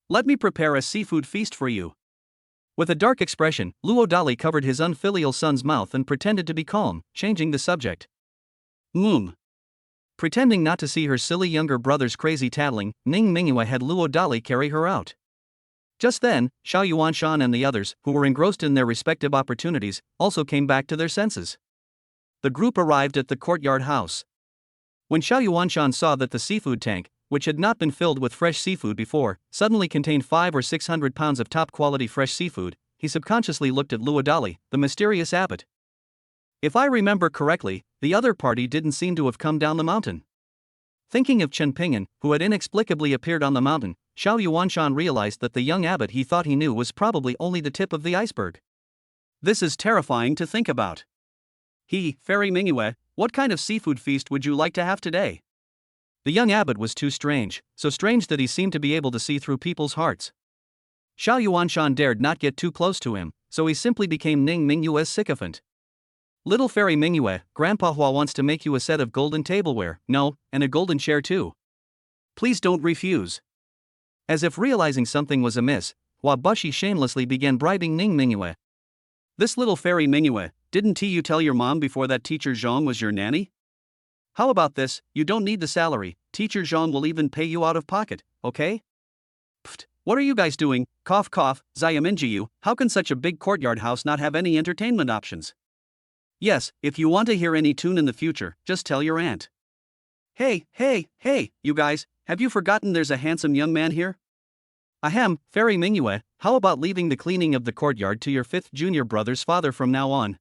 Let me prepare a seafood feast for you. With a dark expression, Luo Dali covered his unfilial son's mouth and pretended to be calm, changing the subject. Pretending not to see her silly younger brother's crazy tattling, Ning Mingyue had Luo Dali carry her out. Just then, Xiao Yuanshan and the others, who were engrossed in their respective opportunities, also came back to their senses. The group arrived at the courtyard house. When Xiao Yuanshan saw that the seafood tank, which had not been filled with fresh seafood before, suddenly contained 500 or 600 pounds of top-quality fresh seafood, he subconsciously looked at Luo Dali, the mysterious abbot. If I remember correctly, the other party didn't seem to have come down the mountain. Thinking of Chen Ping'an, who had inexplicably appeared on the mountain, Xiao Yuanshan realized that the young abbot he thought he knew was probably only the tip of the iceberg. This is terrifying to think about. Fairy Mingyue, what kind of seafood feast would you like to have today? The young abbot was too strange, so strange that he seemed to be able to see through people's hearts. Xiao Yuanshan dared not get too close to him, so he simply became Ning Mingyue's sycophant. Little fairy Mingyue, Grandpa Hua wants to make you a set of golden tableware, no, and a golden chair too. Please don't refuse. As if realizing something was amiss, Hua Bushi shamelessly began bribing Ning Mingyue. This little fairy Mingyue, didn't you tell your mom before that teacher Zhong was your nanny? How about this, you don't need the salary, teacher Zhong will even pay you out of pocket, okay? Pfft, what are you guys doing, cough cough, Zayaminjiyu, how can such a big courtyard house not have any entertainment options? Yes, if you want to hear any tune in the future, just tell your aunt. Hey, you guys, have you forgotten there's a handsome young man here? Ahem, Fairy Mingyue, how about leaving the cleaning of the courtyard to your 5th junior brother's father from now on?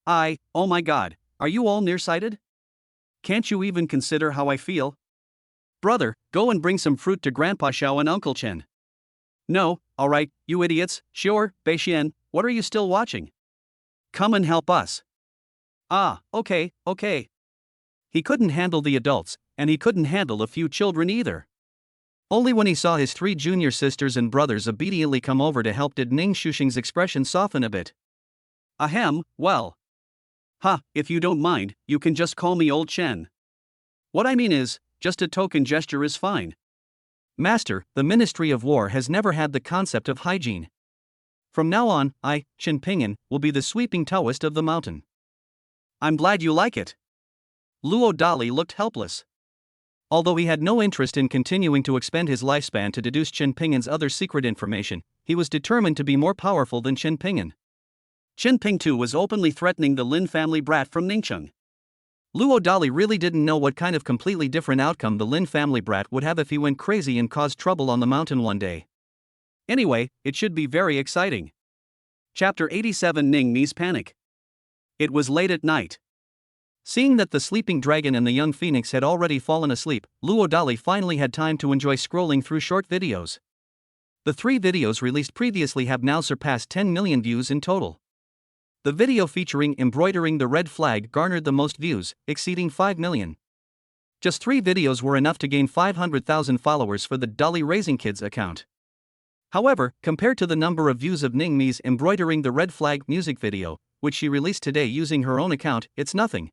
Oh my god, are you all nearsighted? Can't you even consider how I feel? Brother, go and bring some fruit to Grandpa Xiao and Uncle Chen. No, alright, you idiots, sure, Beixian, what are you still watching? Come and help us. Okay. He couldn't handle the adults, and he couldn't handle a few children either. Only when he saw his 3 junior sisters and brothers obediently come over to help did Ning Shuxing's expression soften a bit. Ahem, well. If you don't mind, you can just call me Old Chen. What I mean is, just a token gesture is fine. Master, the Ministry of War has never had the concept of hygiene. From now on, I, Chen Ping'an, will be the sweeping Taoist of the mountain. I'm glad you like it. Luo Dali looked helpless. Although he had no interest in continuing to expend his lifespan to deduce Chen Ping'an's other secret information, he was determined to be more powerful than Chen Ping'an. Chen Ping too was openly threatening the Lin family brat from Ningcheng. Luo Dali really didn't know what kind of completely different outcome the Lin family brat would have if he went crazy and caused trouble on the mountain one day. Anyway, it should be very exciting. Chapter 87 Ning Mi's Panic. It was late at night. Seeing that the sleeping dragon and the young phoenix had already fallen asleep, Luo Dali finally had time to enjoy scrolling through short videos. The 3 videos released previously have now surpassed 10 million views in total. The video featuring embroidering the red flag garnered the most views, exceeding 5 million. Just 3 videos were enough to gain 500,000 followers for the Dali Raising Kids account. However, compared to the number of views of Ning Mi's embroidering the red flag music video, which she released today using her own account, it's nothing.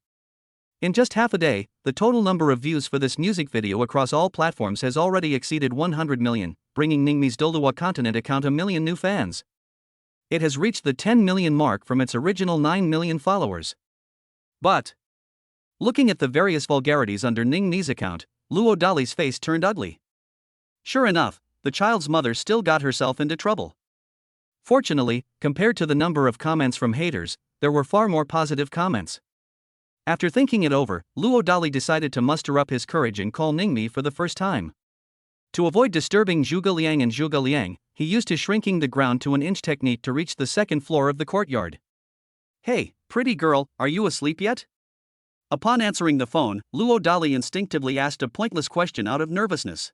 In just half a day, the total number of views for this music video across all platforms has already exceeded 100 million, bringing Ning Mi's Doluwa Continent account 1 million new fans. It has reached the 10 million mark from its original 9 million followers. But, looking at the various vulgarities under Ning Mi's account, Luo Dali's face turned ugly. Sure enough, the child's mother still got herself into trouble. Fortunately, compared to the number of comments from haters, there were far more positive comments. After thinking it over, Luo Dali decided to muster up his courage and call Ning Mi for the first time. To avoid disturbing Zhuge Liang and Zhuge Liang, he used his shrinking the ground to an inch technique to reach the 2nd floor of the courtyard. Hey, pretty girl, are you asleep yet? Upon answering the phone, Luo Dali instinctively asked a pointless question out of nervousness.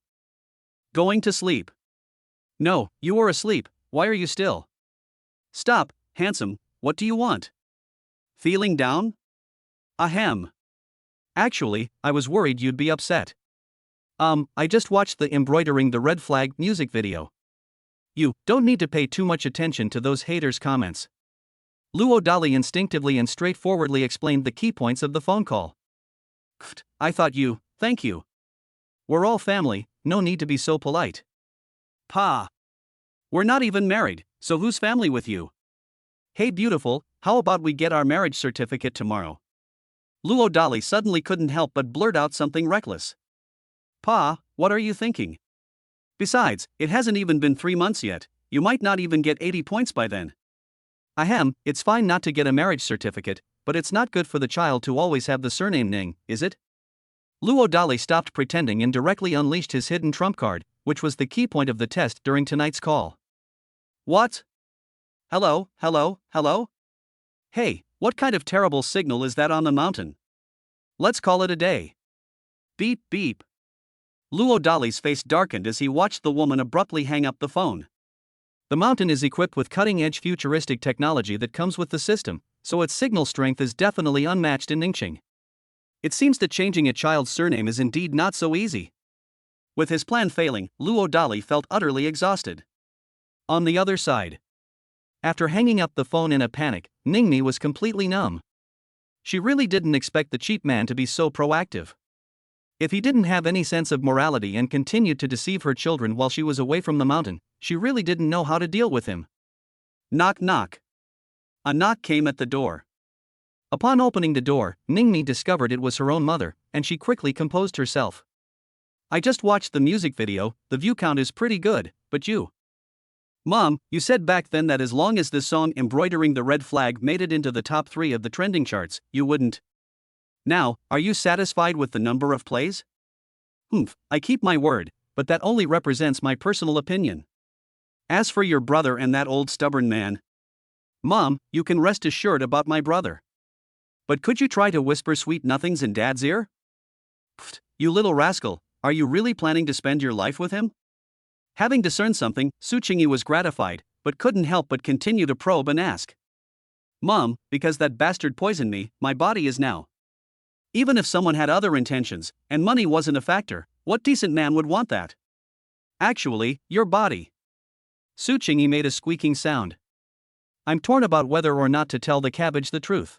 Going to sleep? No, you are asleep, why are you still? Stop, handsome, what do you want? Feeling down? Ahem. Actually, I was worried you'd be upset. I just watched the embroidering the red flag music video. You don't need to pay too much attention to those haters' comments. Luo Dali instinctively and straightforwardly explained the key points of the phone call. I thought you, thank you. We're all family, no need to be so polite. Pa. We're not even married, so who's family with you? Hey beautiful, how about we get our marriage certificate tomorrow? Luo Dali suddenly couldn't help but blurt out something reckless. Pa, what are you thinking? Besides, it hasn't even been 3 months yet, you might not even get 80 points by then. Ahem, it's fine not to get a marriage certificate, but it's not good for the child to always have the surname Ning, is it? Luo Dali stopped pretending and directly unleashed his hidden trump card, which was the key point of the test during tonight's call. What? Hello? Hey, what kind of terrible signal is that on the mountain? Let's call it a day. Beep beep. Luo Dali's face darkened as he watched the woman abruptly hang up the phone. The mountain is equipped with cutting-edge futuristic technology that comes with the system, so its signal strength is definitely unmatched in Ningxing. It seems that changing a child's surname is indeed not so easy. With his plan failing, Luo Dali felt utterly exhausted. On the other side, after hanging up the phone in a panic, Ningmi was completely numb. She really didn't expect the cheap man to be so proactive. If he didn't have any sense of morality and continued to deceive her children while she was away from the mountain, she really didn't know how to deal with him. Knock knock. A knock came at the door. Upon opening the door, Ningmi discovered it was her own mother, and she quickly composed herself. I just watched the music video, the view count is pretty good, but you. Mom, you said back then that as long as this song Embroidering the Red Flag made it into the top 3 of the trending charts, you wouldn't. Now, are you satisfied with the number of plays? I keep my word, but that only represents my personal opinion. As for your brother and that old stubborn man. Mom, you can rest assured about my brother. But could you try to whisper sweet nothings in Dad's ear? Pfft, you little rascal, are you really planning to spend your life with him? Having discerned something, Su Qingyi was gratified, but couldn't help but continue to probe and ask. Mom, because that bastard poisoned me, my body is now. Even if someone had other intentions, and money wasn't a factor, what decent man would want that? Actually, your body. Su Qingyi made a squeaking sound. I'm torn about whether or not to tell the cabbage the truth.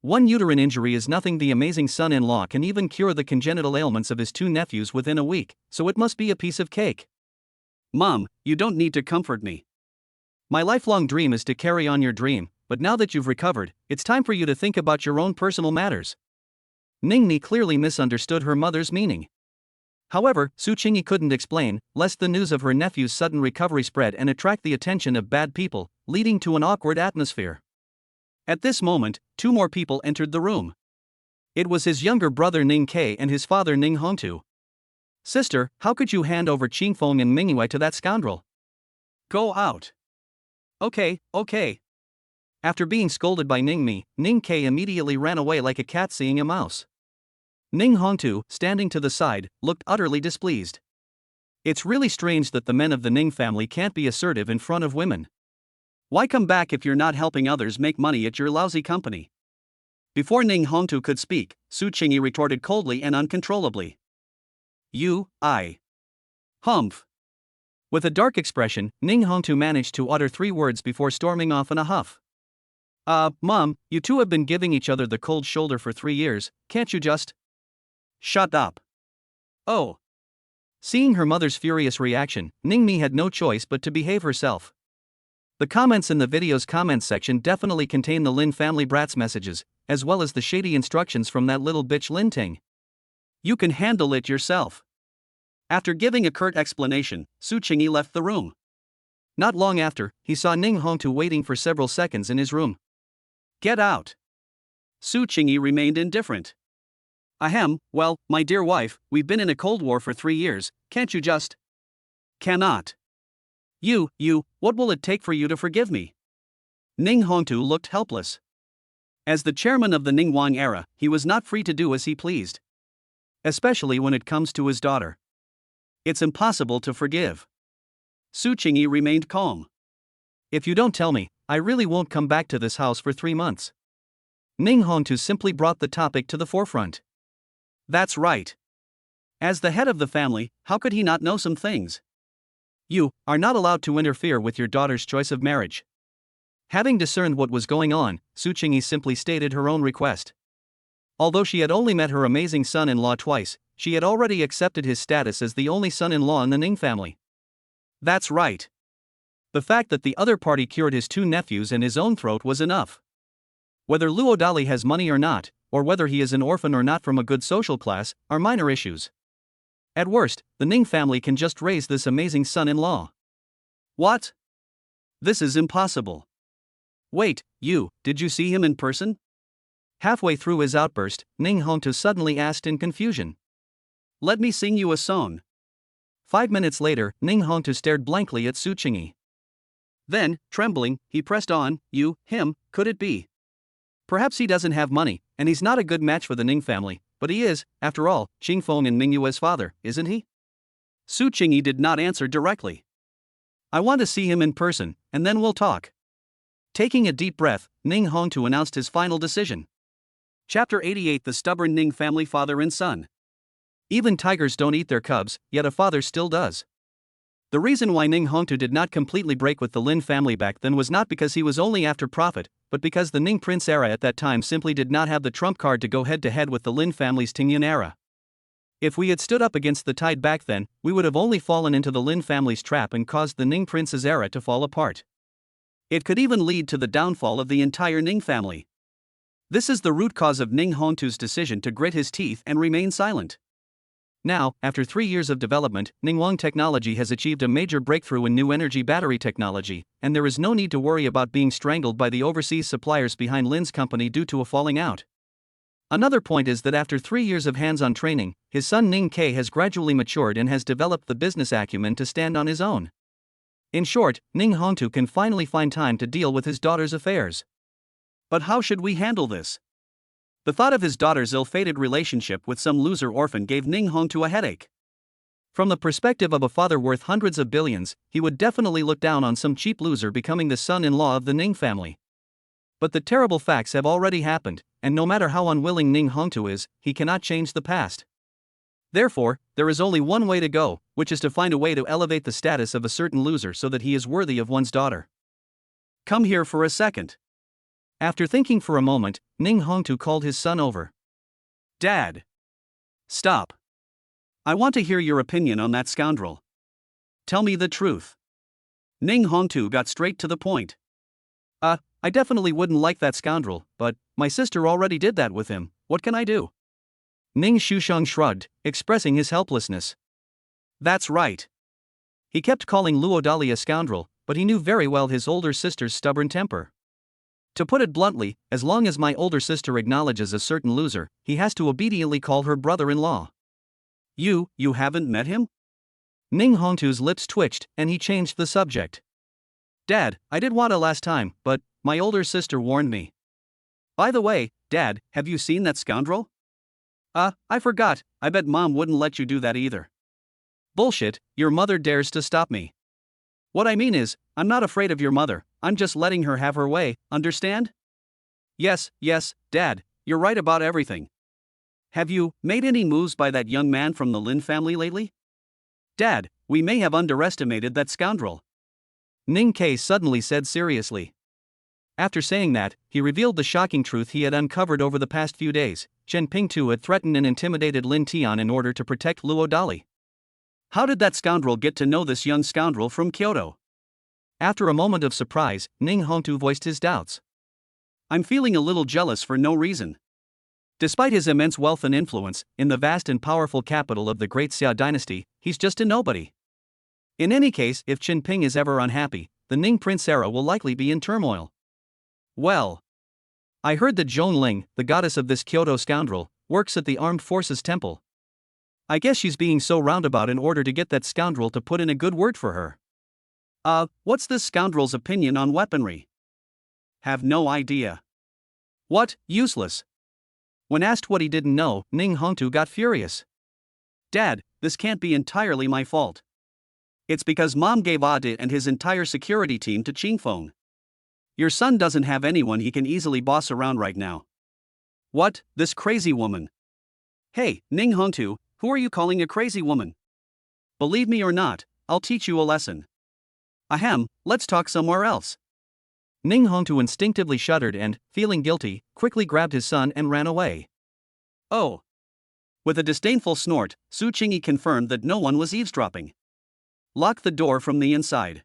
One uterine injury is nothing. The amazing son-in-law can even cure the congenital ailments of his 2 nephews within a week, so it must be a piece of cake. Mom, you don't need to comfort me. My lifelong dream is to carry on your dream, but now that you've recovered, it's time for you to think about your own personal matters. Ningni clearly misunderstood her mother's meaning. However, Su Qingyi couldn't explain, lest the news of her nephew's sudden recovery spread and attract the attention of bad people, leading to an awkward atmosphere. At this moment, 2 more people entered the room. It was his younger brother Ning Ke and his father Ning Hongtu. Sister, how could you hand over Qingfeng and Mingyue to that scoundrel? Go out. Okay. After being scolded by Ningmi, Ning Ke immediately ran away like a cat seeing a mouse. Ning Hongtu, standing to the side, looked utterly displeased. It's really strange that the men of the Ning family can't be assertive in front of women. Why come back if you're not helping others make money at your lousy company? Before Ning Hongtu could speak, Su Qingyi retorted coldly and uncontrollably. Humph. With a dark expression, Ning Hongtu managed to utter 3 words before storming off in a huff. Mom, you 2 have been giving each other the cold shoulder for 3 years, can't you just... Shut up. Oh. Seeing her mother's furious reaction, Ningmi had no choice but to behave herself. The comments in the video's comments section definitely contain the Lin family brat's messages, as well as the shady instructions from that little bitch Lin Ting. You can handle it yourself. After giving a curt explanation, Su Qingyi left the room. Not long after, he saw Ning Hongtu waiting for several seconds in his room. Get out. Su Qingyi remained indifferent. Ahem, well, my dear wife, we've been in a cold war for 3 years, can't you just... Cannot. What will it take for you to forgive me? Ning Hongtu looked helpless. As the chairman of the Ningguang era, he was not free to do as he pleased. Especially when it comes to his daughter. It's impossible to forgive. Su Qingyi remained calm. If you don't tell me, I really won't come back to this house for 3 months. Ning Hongtu simply brought the topic to the forefront. That's right. As the head of the family, how could he not know some things? You are not allowed to interfere with your daughter's choice of marriage. Having discerned what was going on, Su Qingyi simply stated her own request. Although she had only met her amazing son-in-law twice, she had already accepted his status as the only son-in-law in the Ning family. That's right. The fact that the other party cured his 2 nephews and his own throat was enough. Whether Luo Dali has money or not, or whether he is an orphan or not from a good social class, are minor issues. At worst, the Ning family can just raise this amazing son-in-law. What? This is impossible. Wait, did you see him in person? Halfway through his outburst, Ning Hongtu suddenly asked in confusion. Let me sing you a song. 5 minutes later, Ning Hongtu stared blankly at Su Qingyi. Then, trembling, he pressed on, him, could it be? Perhaps he doesn't have money, and he's not a good match for the Ning family, but he is, after all, Qingfeng and Mingyue's father, isn't he? Su Qingyi did not answer directly. I want to see him in person, and then we'll talk. Taking a deep breath, Ning Hongtu announced his final decision. Chapter 88. The stubborn Ning family father and son. Even tigers don't eat their cubs, yet a father still does. The reason why Ning Hongtu did not completely break with the Lin family back then was not because he was only after profit, but because the Ning Prince era at that time simply did not have the trump card to go head to head with the Lin family's Tingyan era. If we had stood up against the tide back then, we would have only fallen into the Lin family's trap and caused the Ning Prince's era to fall apart. It could even lead to the downfall of the entire Ning family. This is the root cause of Ning Hongtu's decision to grit his teeth and remain silent. Now, after 3 years of development, Ningguang technology has achieved a major breakthrough in new energy battery technology, and there is no need to worry about being strangled by the overseas suppliers behind Lin's company due to a falling out. Another point is that after 3 years of hands-on training, his son Ning Ke has gradually matured and has developed the business acumen to stand on his own. In short, Ning Hongtu can finally find time to deal with his daughter's affairs. But how should we handle this? The thought of his daughter's ill-fated relationship with some loser orphan gave Ning Hongtu a headache. From the perspective of a father worth hundreds of billions, he would definitely look down on some cheap loser becoming the son-in-law of the Ning family. But the terrible facts have already happened, and no matter how unwilling Ning Hongtu is, he cannot change the past. Therefore, there is only one way to go, which is to find a way to elevate the status of a certain loser so that he is worthy of one's daughter. Come here for a second. After thinking for a moment, Ning Hongtu called his son over. Dad! Stop. I want to hear your opinion on that scoundrel. Tell me the truth. Ning Hongtu got straight to the point. I definitely wouldn't like that scoundrel, but my sister already did that with him. What can I do? Ning Shusheng shrugged, expressing his helplessness. That's right. He kept calling Luo Dali a scoundrel, but he knew very well his older sister's stubborn temper. To put it bluntly, as long as my older sister acknowledges a certain loser, he has to obediently call her brother-in-law. You haven't met him? Ning Hongtu's lips twitched, and he changed the subject. Dad, I did want to last time, but my older sister warned me. By the way, Dad, have you seen that scoundrel? I forgot, I bet Mom wouldn't let you do that either. Bullshit, your mother dares to stop me. What I mean is, I'm not afraid of your mother, I'm just letting her have her way, understand? Yes, Dad, you're right about everything. Have you made any moves by that young man from the Lin family lately? Dad, we may have underestimated that scoundrel. Ning Ke suddenly said seriously. After saying that, he revealed the shocking truth he had uncovered over the past few days. Chen Pingtu had threatened and intimidated Lin Tian in order to protect Luo Dali. How did that scoundrel get to know this young scoundrel from Kyoto? After a moment of surprise, Ning Hongtu voiced his doubts. I'm feeling a little jealous for no reason. Despite his immense wealth and influence, in the vast and powerful capital of the Great Xia dynasty, he's just a nobody. In any case, if Qin Ping is ever unhappy, the Ning Prince era will likely be in turmoil. Well, I heard that Zhong Ling, the goddess of this Kyoto scoundrel, works at the Armed Forces Temple. I guess she's being so roundabout in order to get that scoundrel to put in a good word for her. What's this scoundrel's opinion on weaponry? Have no idea. What, useless? When asked what he didn't know, Ning Hongtu got furious. Dad, this can't be entirely my fault. It's because Mom gave Ade and his entire security team to Qingfeng. Your son doesn't have anyone he can easily boss around right now. What, this crazy woman? Hey, Ning Hongtu, who are you calling a crazy woman? Believe me or not, I'll teach you a lesson. Ahem, let's talk somewhere else. Ning Hongtu instinctively shuddered and, feeling guilty, quickly grabbed his son and ran away. Oh. With a disdainful snort, Su Qingyi confirmed that no one was eavesdropping. Lock the door from the inside.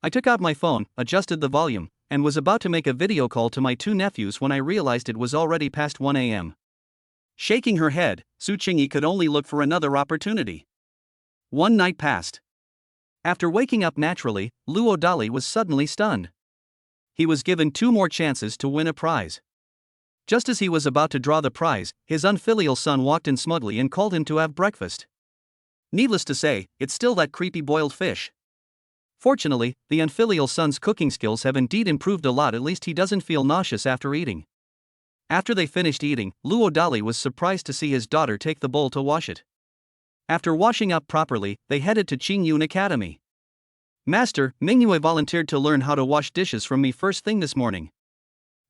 I took out my phone, adjusted the volume, and was about to make a video call to my 2 nephews when I realized it was already past 1 a.m. Shaking her head, Su Qingyi could only look for another opportunity. One night passed. After waking up naturally, Luo Dali was suddenly stunned. He was given 2 more chances to win a prize. Just as he was about to draw the prize, his unfilial son walked in smugly and called him to have breakfast. Needless to say, it's still that creepy boiled fish. Fortunately, the unfilial son's cooking skills have indeed improved a lot, at least he doesn't feel nauseous after eating. After they finished eating, Luo Dali was surprised to see his daughter take the bowl to wash it. After washing up properly, they headed to Qingyun Academy. Master, Mingyue volunteered to learn how to wash dishes from me first thing this morning.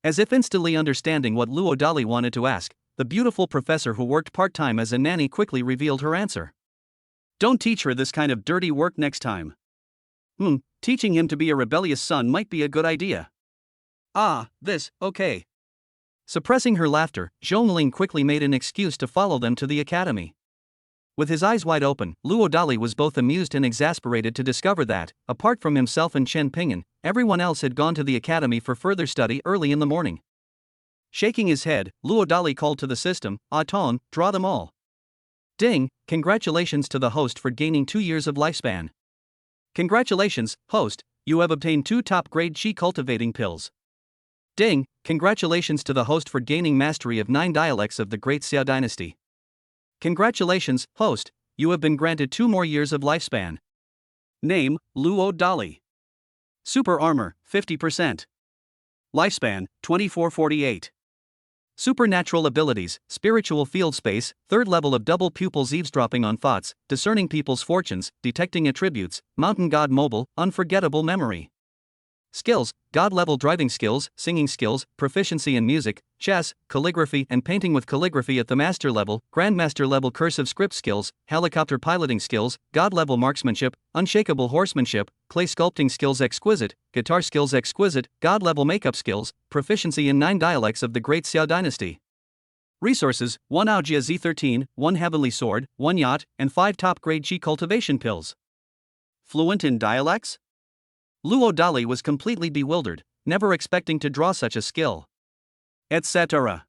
As if instantly understanding what Luo Dali wanted to ask, the beautiful professor who worked part-time as a nanny quickly revealed her answer. Don't teach her this kind of dirty work next time. Teaching him to be a rebellious son might be a good idea. Okay. Suppressing her laughter, Zhongling quickly made an excuse to follow them to the academy. With his eyes wide open, Luo Dali was both amused and exasperated to discover that, apart from himself and Chen Ping'an, everyone else had gone to the academy for further study early in the morning. Shaking his head, Luo Dali called to the system, Ton, draw them all. Ding, congratulations to the host for gaining 2 years of lifespan. Congratulations, host, you have obtained 2 top-grade qi cultivating pills. Ding, congratulations to the host for gaining mastery of 9 dialects of the Great Xia dynasty. Congratulations, host, you have been granted 2 more years of lifespan. Name, Luo Dali. Super armor, 50%. Lifespan, 2448. Supernatural abilities, spiritual field space, 3rd level of double pupils eavesdropping on thoughts, discerning people's fortunes, detecting attributes, mountain god mobile, unforgettable memory. Skills, god-level driving skills, singing skills, proficiency in music, chess, calligraphy and painting with calligraphy at the master level, grandmaster level cursive script skills, helicopter piloting skills, god-level marksmanship, unshakable horsemanship, clay sculpting skills exquisite, guitar skills exquisite, god-level makeup skills, proficiency in 9 dialects of the Great Xia dynasty. Resources, 1 Aojia Z13, 1 heavenly sword, 1 yacht, and 5 top-grade qi cultivation pills. Fluent in dialects? Luo Dali was completely bewildered, never expecting to draw such a skill. Etc.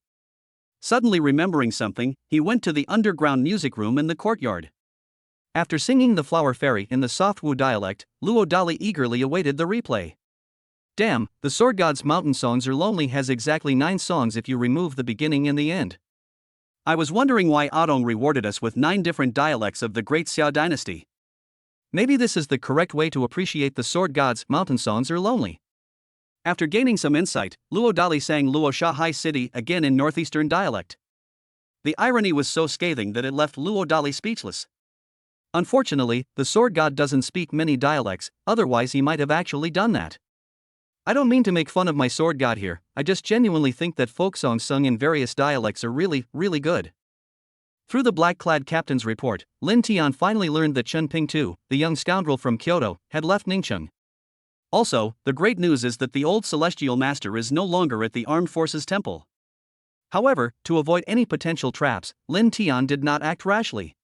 Suddenly remembering something, he went to the underground music room in the courtyard. After singing the Flower Fairy in the soft Wu dialect, Luo Dali eagerly awaited the replay. Damn, the Sword God's Mountain Songs Are Lonely has exactly 9 songs if you remove the beginning and the end. I was wondering why Adong rewarded us with 9 different dialects of the Great Xia dynasty. Maybe this is the correct way to appreciate the Sword God's Mountain Songs Are Lonely. After gaining some insight, Luo Dali sang Luo Shanghai City again in northeastern dialect. The irony was so scathing that it left Luo Dali speechless. Unfortunately, the Sword God doesn't speak many dialects, otherwise he might have actually done that. I don't mean to make fun of my Sword God here, I just genuinely think that folk songs sung in various dialects are really, really good. Through the black-clad captain's report, Lin Tian finally learned that Chen Pingtu, the young scoundrel from Kyoto, had left Ningcheng. Also, the great news is that the old celestial master is no longer at the Armed Forces Temple. However, to avoid any potential traps, Lin Tian did not act rashly.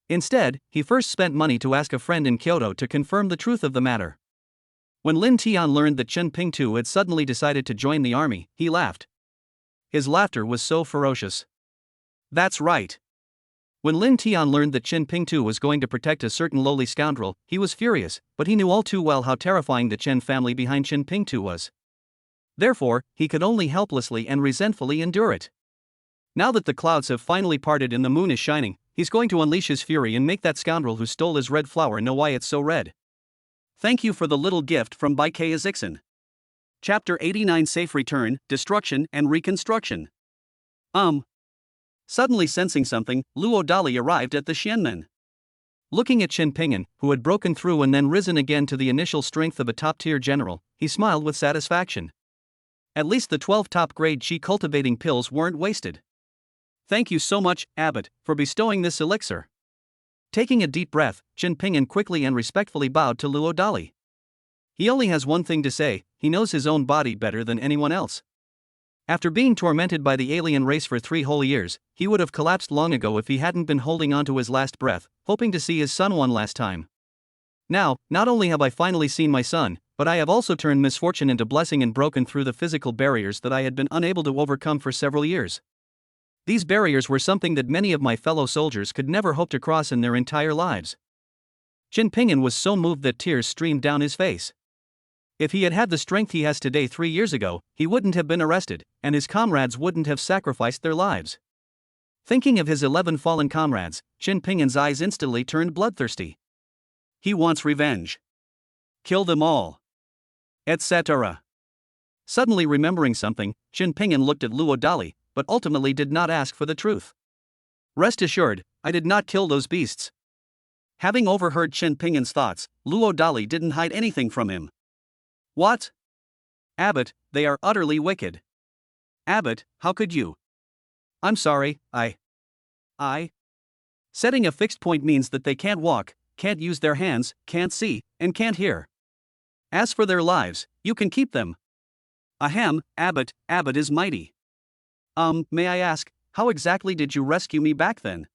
Instead, he first spent money to ask a friend in Kyoto to confirm the truth of the matter. When Lin Tian learned that Chen Pingtu had suddenly decided to join the army, he laughed. His laughter was so ferocious. That's right. When Lin Tian learned that Chen Pingtu was going to protect a certain lowly scoundrel, he was furious, but he knew all too well how terrifying the Chen family behind Chen Pingtu was. Therefore, he could only helplessly and resentfully endure it. Now that the clouds have finally parted and the moon is shining, he's going to unleash his fury and make that scoundrel who stole his red flower know why it's so red. Thank you for the little gift from Baikei Azixin. Chapter 89 Safe Return, Destruction and Reconstruction. Suddenly sensing something, Luo Dali arrived at the Xianmen. Looking at Chen Ping'an, who had broken through and then risen again to the initial strength of a top-tier general, he smiled with satisfaction. At least the 12 top-grade qi cultivating pills weren't wasted. Thank you so much, Abbot, for bestowing this elixir. Taking a deep breath, Chen Ping'an quickly and respectfully bowed to Luo Dali. He only has one thing to say, he knows his own body better than anyone else. After being tormented by the alien race for 3 whole years, he would have collapsed long ago if he hadn't been holding on to his last breath, hoping to see his son one last time. Now, not only have I finally seen my son, but I have also turned misfortune into blessing and broken through the physical barriers that I had been unable to overcome for several years. These barriers were something that many of my fellow soldiers could never hope to cross in their entire lives. Chen Ping'an was so moved that tears streamed down his face. If he had had the strength he has today 3 years ago, he wouldn't have been arrested, and his comrades wouldn't have sacrificed their lives. Thinking of his 11 fallen comrades, Chen Ping'an's eyes instantly turned bloodthirsty. He wants revenge. Kill them all. Etc. Suddenly remembering something, Chen Ping'an looked at Luo Dali, but ultimately did not ask for the truth. Rest assured, I did not kill those beasts. Having overheard Chen Ping'an's thoughts, Luo Dali didn't hide anything from him. What? Abbot, they are utterly wicked. Abbot, how could you? I'm sorry, I. Setting a fixed point means that they can't walk, can't use their hands, can't see, and can't hear. As for their lives, you can keep them. Ahem, Abbott is mighty. May I ask, how exactly did you rescue me back then?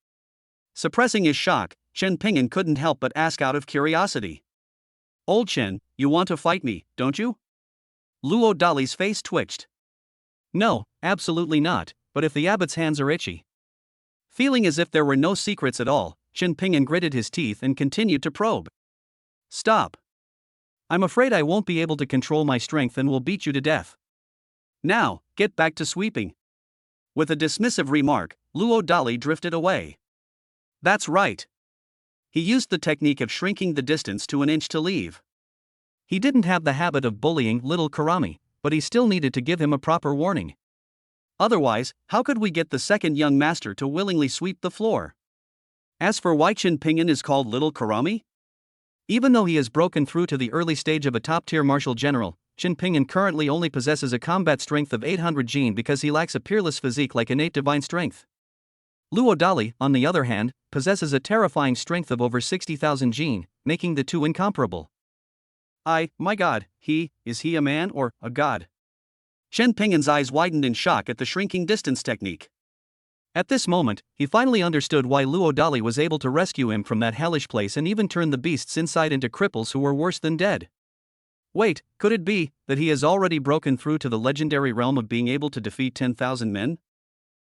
Suppressing his shock, Chen Ping'an couldn't help but ask out of curiosity. Old Chen, you want to fight me, don't you? Luo Dali's face twitched. No, absolutely not, but if the abbot's hands are itchy. Feeling as if there were no secrets at all, Chen Ping'an gritted his teeth and continued to probe. Stop. I'm afraid I won't be able to control my strength and will beat you to death. Now, get back to sweeping. With a dismissive remark, Luo Dali drifted away. That's right. He used the technique of shrinking the distance to an inch to leave. He didn't have the habit of bullying little Karami, but he still needed to give him a proper warning. Otherwise, how could we get the second young master to willingly sweep the floor? As for why Chen Ping'an is called Little Karami? Even though he has broken through to the early stage of a top-tier martial general, Chen Ping'an currently only possesses a combat strength of 800 gene because he lacks a peerless physique like innate divine strength. Luo Dali, on the other hand, possesses a terrifying strength of over 60,000 gene, making the two incomparable. My god, is he a man or a god? Chen Ping'an's eyes widened in shock at the shrinking distance technique. At this moment, he finally understood why Luo Dali was able to rescue him from that hellish place and even turn the beasts inside into cripples who were worse than dead. Wait, could it be that he has already broken through to the legendary realm of being able to defeat 10,000 men?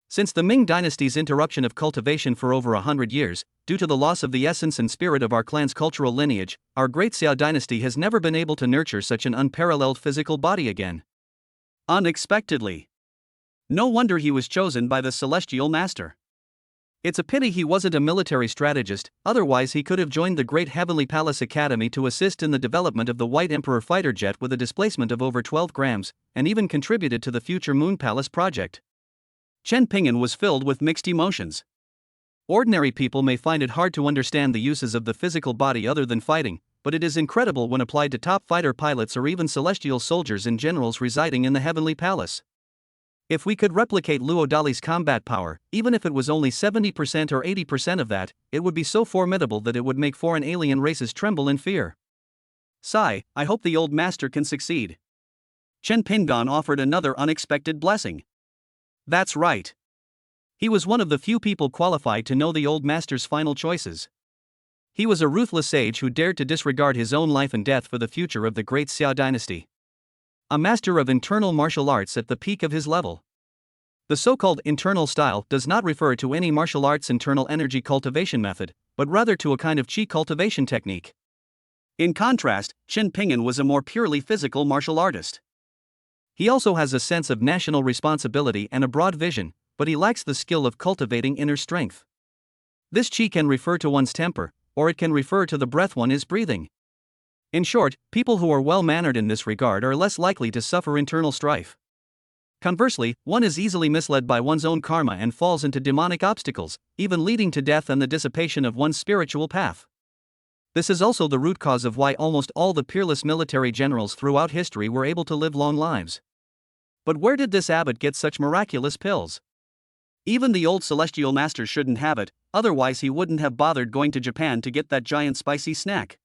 Since the Ming dynasty's interruption of cultivation for over 100 years, due to the loss of the essence and spirit of our clan's cultural lineage, our great Xia dynasty has never been able to nurture such an unparalleled physical body again. Unexpectedly. No wonder he was chosen by the celestial master. It's a pity he wasn't a military strategist, otherwise he could have joined the Great Heavenly Palace Academy to assist in the development of the White Emperor fighter jet with a displacement of over 12 grams, and even contributed to the future Moon Palace project. Chen Ping'an was filled with mixed emotions. Ordinary people may find it hard to understand the uses of the physical body other than fighting, but it is incredible when applied to top fighter pilots or even celestial soldiers and generals residing in the Heavenly Palace. If we could replicate Luo Dali's combat power, even if it was only 70% or 80% of that, it would be so formidable that it would make foreign alien races tremble in fear. Sigh, I hope the old master can succeed. Chen Ping'an offered another unexpected blessing. That's right. He was one of the few people qualified to know the old master's final choices. He was a ruthless sage who dared to disregard his own life and death for the future of the great Xia dynasty. A master of internal martial arts at the peak of his level. The so-called internal style does not refer to any martial arts internal energy cultivation method, but rather to a kind of chi cultivation technique. In contrast, Chen Ping'an was a more purely physical martial artist. He also has a sense of national responsibility and a broad vision, but he lacks the skill of cultivating inner strength. This chi can refer to one's temper, or it can refer to the breath one is breathing. In short, people who are well-mannered in this regard are less likely to suffer internal strife. Conversely, one is easily misled by one's own karma and falls into demonic obstacles, even leading to death and the dissipation of one's spiritual path. This is also the root cause of why almost all the peerless military generals throughout history were able to live long lives. But where did this abbot get such miraculous pills? Even the old celestial master shouldn't have it, otherwise he wouldn't have bothered going to Japan to get that giant spicy snack.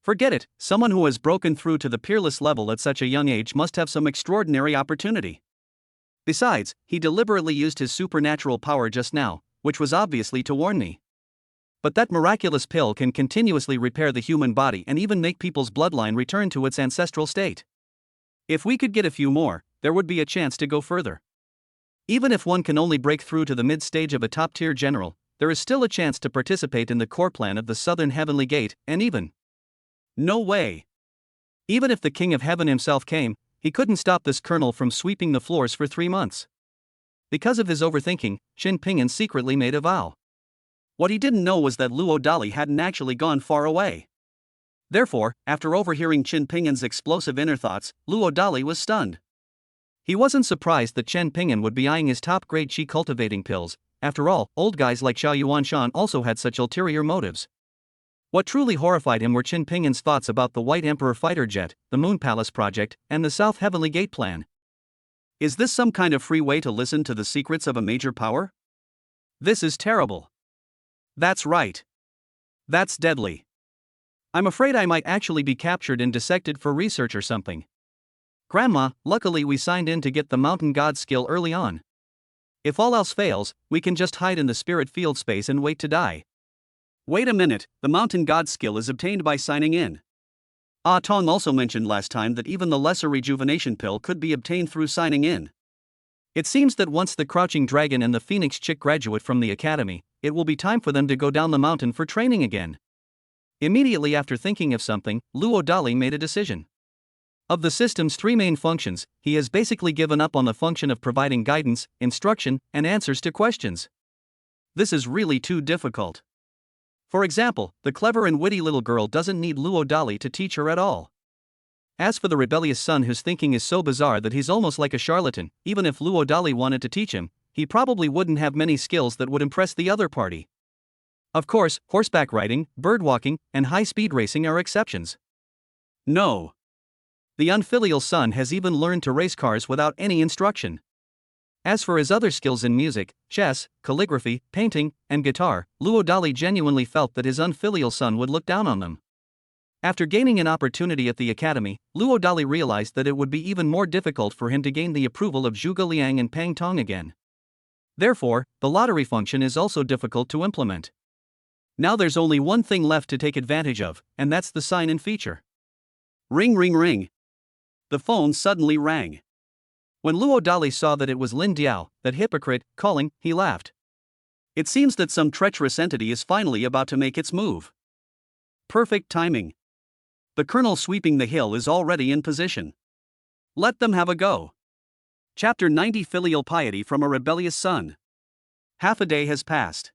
Forget it, someone who has broken through to the peerless level at such a young age must have some extraordinary opportunity. Besides, he deliberately used his supernatural power just now, which was obviously to warn me. But that miraculous pill can continuously repair the human body and even make people's bloodline return to its ancestral state. If we could get a few more, there would be a chance to go further. Even if one can only break through to the mid-stage of a top-tier general, there is still a chance to participate in the core plan of the Southern Heavenly Gate, and even... No way. Even if the King of Heaven himself came, he couldn't stop this colonel from sweeping the floors for 3 months. Because of his overthinking, Chen Ping'an secretly made a vow. What he didn't know was that Luo Dali hadn't actually gone far away. Therefore, after overhearing Chen Ping'an's explosive inner thoughts, Luo Dali was stunned. He wasn't surprised that Chen Ping'an would be eyeing his top-grade chi cultivating pills. After all, old guys like Xiao Yuanshan also had such ulterior motives. What truly horrified him were Chen Ping'an's thoughts about the White Emperor fighter jet, the Moon Palace project, and the South Heavenly Gate plan. Is this some kind of free way to listen to the secrets of a major power? This is terrible. That's right. That's deadly. I'm afraid I might actually be captured and dissected for research or something. Grandma, luckily we signed in to get the mountain god skill early on. If all else fails, we can just hide in the spirit field space and wait to die. Wait a minute, the mountain god skill is obtained by signing in. Ah Tong also mentioned last time that even the lesser rejuvenation pill could be obtained through signing in. It seems that once the crouching dragon and the phoenix chick graduate from the academy, it will be time for them to go down the mountain for training again. Immediately after thinking of something, Luo Dali made a decision. Of the system's three main functions, he has basically given up on the function of providing guidance, instruction, and answers to questions. This is really too difficult. For example, the clever and witty little girl doesn't need Luo Dali to teach her at all. As for the rebellious son whose thinking is so bizarre that he's almost like a charlatan, even if Luo Dali wanted to teach him, he probably wouldn't have many skills that would impress the other party. Of course, horseback riding, bird walking, and high-speed racing are exceptions. No. The unfilial son has even learned to race cars without any instruction. As for his other skills in music, chess, calligraphy, painting, and guitar, Luo Dali genuinely felt that his unfilial son would look down on them. After gaining an opportunity at the academy, Luo Dali realized that it would be even more difficult for him to gain the approval of Zhuge Liang and Pang Tong again. Therefore, the lottery function is also difficult to implement. Now there's only one thing left to take advantage of, and that's the sign-in feature. Ring ring ring. The phone suddenly rang. When Luo Dali saw that it was Lin Diao, that hypocrite, calling, he laughed. It seems that some treacherous entity is finally about to make its move. Perfect timing. The colonel sweeping the hill is already in position. Let them have a go. Chapter 90 Filial Piety from a Rebellious Son. Half a day has passed.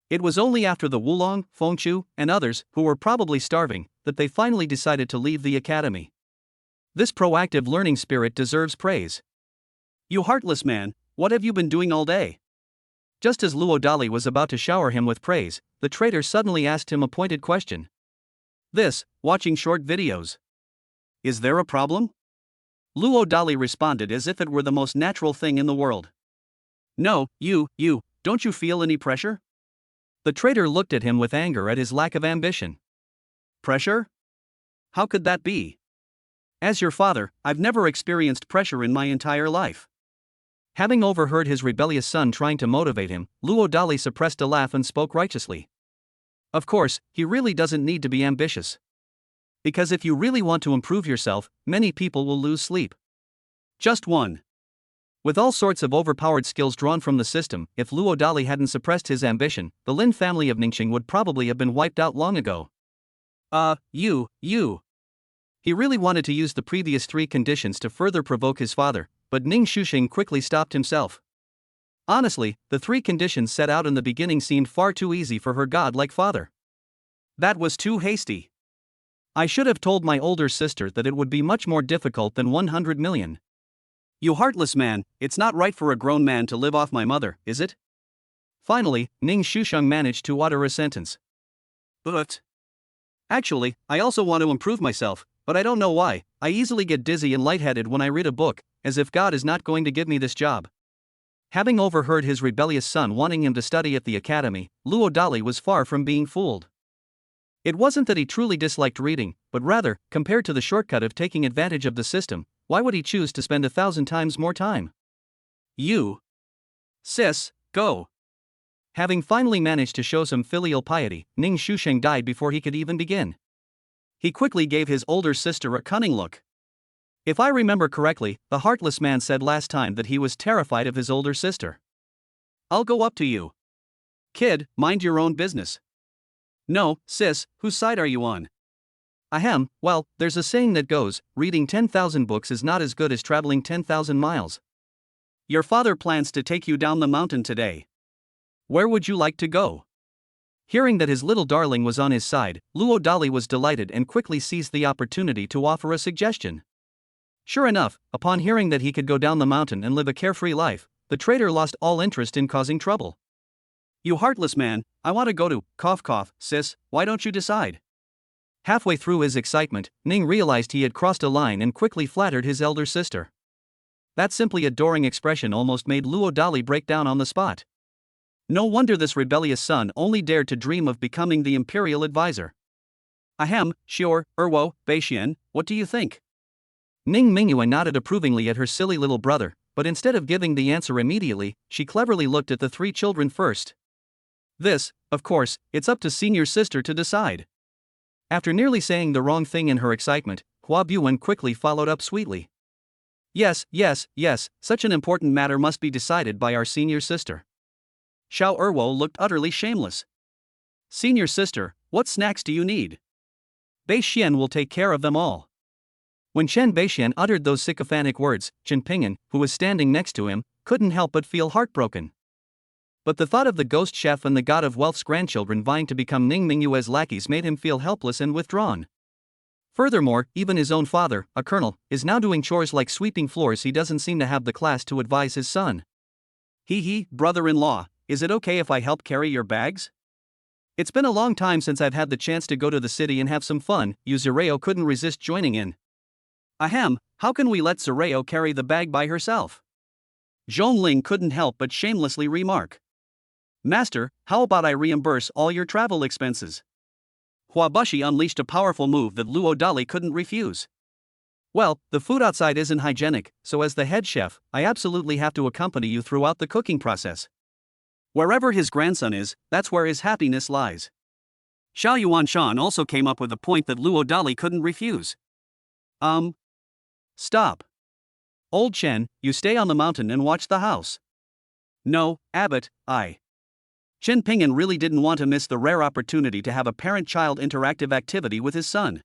It was only after the Wulong, Fengchu, and others, who were probably starving, that they finally decided to leave the academy. This proactive learning spirit deserves praise. You heartless man, what have you been doing all day? Just as Luo Dali was about to shower him with praise, the traitor suddenly asked him a pointed question. Watching short videos. Is there a problem? Luo Dali responded as if it were the most natural thing in the world. No, don't you feel any pressure? The traitor looked at him with anger at his lack of ambition. Pressure? How could that be? As your father, I've never experienced pressure in my entire life. Having overheard his rebellious son trying to motivate him, Luo Dali suppressed a laugh and spoke righteously. Of course, he really doesn't need to be ambitious. Because if you really want to improve yourself, many people will lose sleep. Just one. With all sorts of overpowered skills drawn from the system, if Luo Dali hadn't suppressed his ambition, the Lin family of Ningxing would probably have been wiped out long ago. He really wanted to use the previous three conditions to further provoke his father, but Ning Shuxing quickly stopped himself. Honestly, the three conditions set out in the beginning seemed far too easy for her godlike father. That was too hasty. I should have told my older sister that it would be much more difficult than 100 million. You heartless man, it's not right for a grown man to live off my mother, is it? Finally, Ning Shuxing managed to utter a sentence. But actually, I also want to improve myself, but I don't know why. I easily get dizzy and lightheaded when I read a book, as if God is not going to give me this job. Having overheard his rebellious son wanting him to study at the academy, Luo Dali was far from being fooled. It wasn't that he truly disliked reading, but rather, compared to the shortcut of taking advantage of the system, why would he choose to spend 1,000 times more time? Sis, go. Having finally managed to show some filial piety, Ning Shuxing died before he could even begin. He quickly gave his older sister a cunning look. If I remember correctly, the heartless man said last time that he was terrified of his older sister. I'll go up to you. Kid, mind your own business. No, sis, whose side are you on? Ahem, well, there's a saying that goes, reading 10,000 books is not as good as traveling 10,000 miles. Your father plans to take you down the mountain today. Where would you like to go? Hearing that his little darling was on his side, Luo Dali was delighted and quickly seized the opportunity to offer a suggestion. Sure enough, upon hearing that he could go down the mountain and live a carefree life, the traitor lost all interest in causing trouble. You heartless man, I want to go to, sis, why don't you decide? Halfway through his excitement, Ning realized he had crossed a line and quickly flattered his elder sister. That simply adoring expression almost made Luo Dali break down on the spot. No wonder this rebellious son only dared to dream of becoming the imperial advisor. Ahem, sure, Erwo, Beixian, what do you think? Ning Mingyue nodded approvingly at her silly little brother, but instead of giving the answer immediately, she cleverly looked at the three children first. This, of course, it's up to senior sister to decide. After nearly saying the wrong thing in her excitement, Hua Buwen quickly followed up sweetly. Yes, such an important matter must be decided by our senior sister. Xiao Erwo looked utterly shameless. Senior sister, what snacks do you need? Bei Xian will take care of them all. When Chen Beixian uttered those sycophantic words, Chen Ping'an, who was standing next to him, couldn't help but feel heartbroken. But the thought of the ghost chef and the god of wealth's grandchildren vying to become Ning Mingyue's lackeys made him feel helpless and withdrawn. Furthermore, even his own father, a colonel, is now doing chores like sweeping floors. He doesn't seem to have the class to advise his son. Brother-in-law, is it okay if I help carry your bags? It's been a long time since I've had the chance to go to the city and have some fun. Yuzureo couldn't resist joining in. Ahem, how can we let Zureo carry the bag by herself? Zhongling couldn't help but shamelessly remark. Master, how about I reimburse all your travel expenses? Huabushi unleashed a powerful move that Luo Dali couldn't refuse. Well, the food outside isn't hygienic, so as the head chef, I absolutely have to accompany you throughout the cooking process. Wherever his grandson is, that's where his happiness lies. Xiao Yuanshan also came up with a point that Luo Dali couldn't refuse. Stop. Old Chen, you stay on the mountain and watch the house. No, Abbot, I. Chen Ping'an really didn't want to miss the rare opportunity to have a parent-child interactive activity with his son.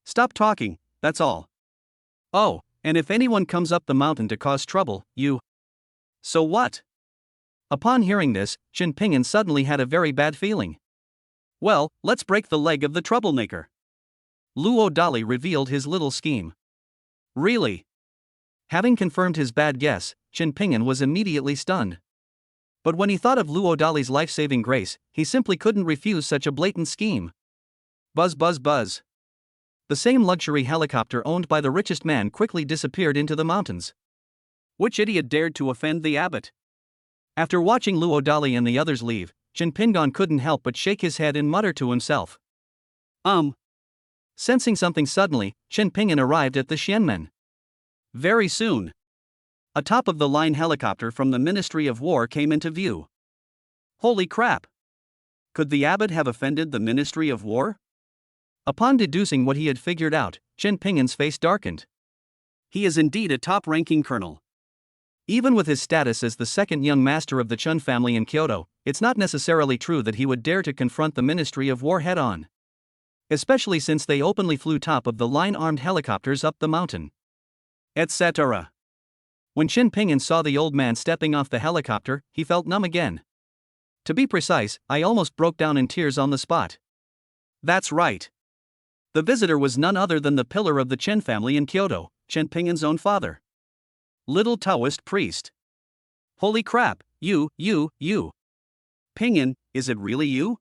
Stop talking, that's all. Oh, and if anyone comes up the mountain to cause trouble, you. So what? Upon hearing this, Chen Ping'an suddenly had a very bad feeling. Well, let's break the leg of the troublemaker. Luo Dali revealed his little scheme. Really? Having confirmed his bad guess, Chen Ping'an was immediately stunned. But when he thought of Luo Dali's life-saving grace, he simply couldn't refuse such a blatant scheme. Buzz buzz buzz. The same luxury helicopter owned by the richest man quickly disappeared into the mountains. Which idiot dared to offend the abbot? After watching Luo Dali and the others leave, Chen Ping'an couldn't help but shake his head and mutter to himself. Sensing something suddenly, Chen Ping'an arrived at the Xianmen. Very soon, a top-of-the-line helicopter from the Ministry of War came into view. Holy crap! Could the abbot have offended the Ministry of War? Upon deducing what he had figured out, Chen Ping'an's face darkened. He is indeed a top-ranking colonel. Even with his status as the second young master of the Chun family in Kyoto, it's not necessarily true that he would dare to confront the Ministry of War head-on. Especially since they openly flew top-of-the-line armed helicopters up the mountain. Etc. When Chen Ping'an saw the old man stepping off the helicopter, he felt numb again. To be precise, I almost broke down in tears on the spot. That's right. The visitor was none other than the pillar of the Chen family in Kyoto, Chen Ping'an's own father. Little Taoist priest. Holy crap, you. Ping'an, is it really you?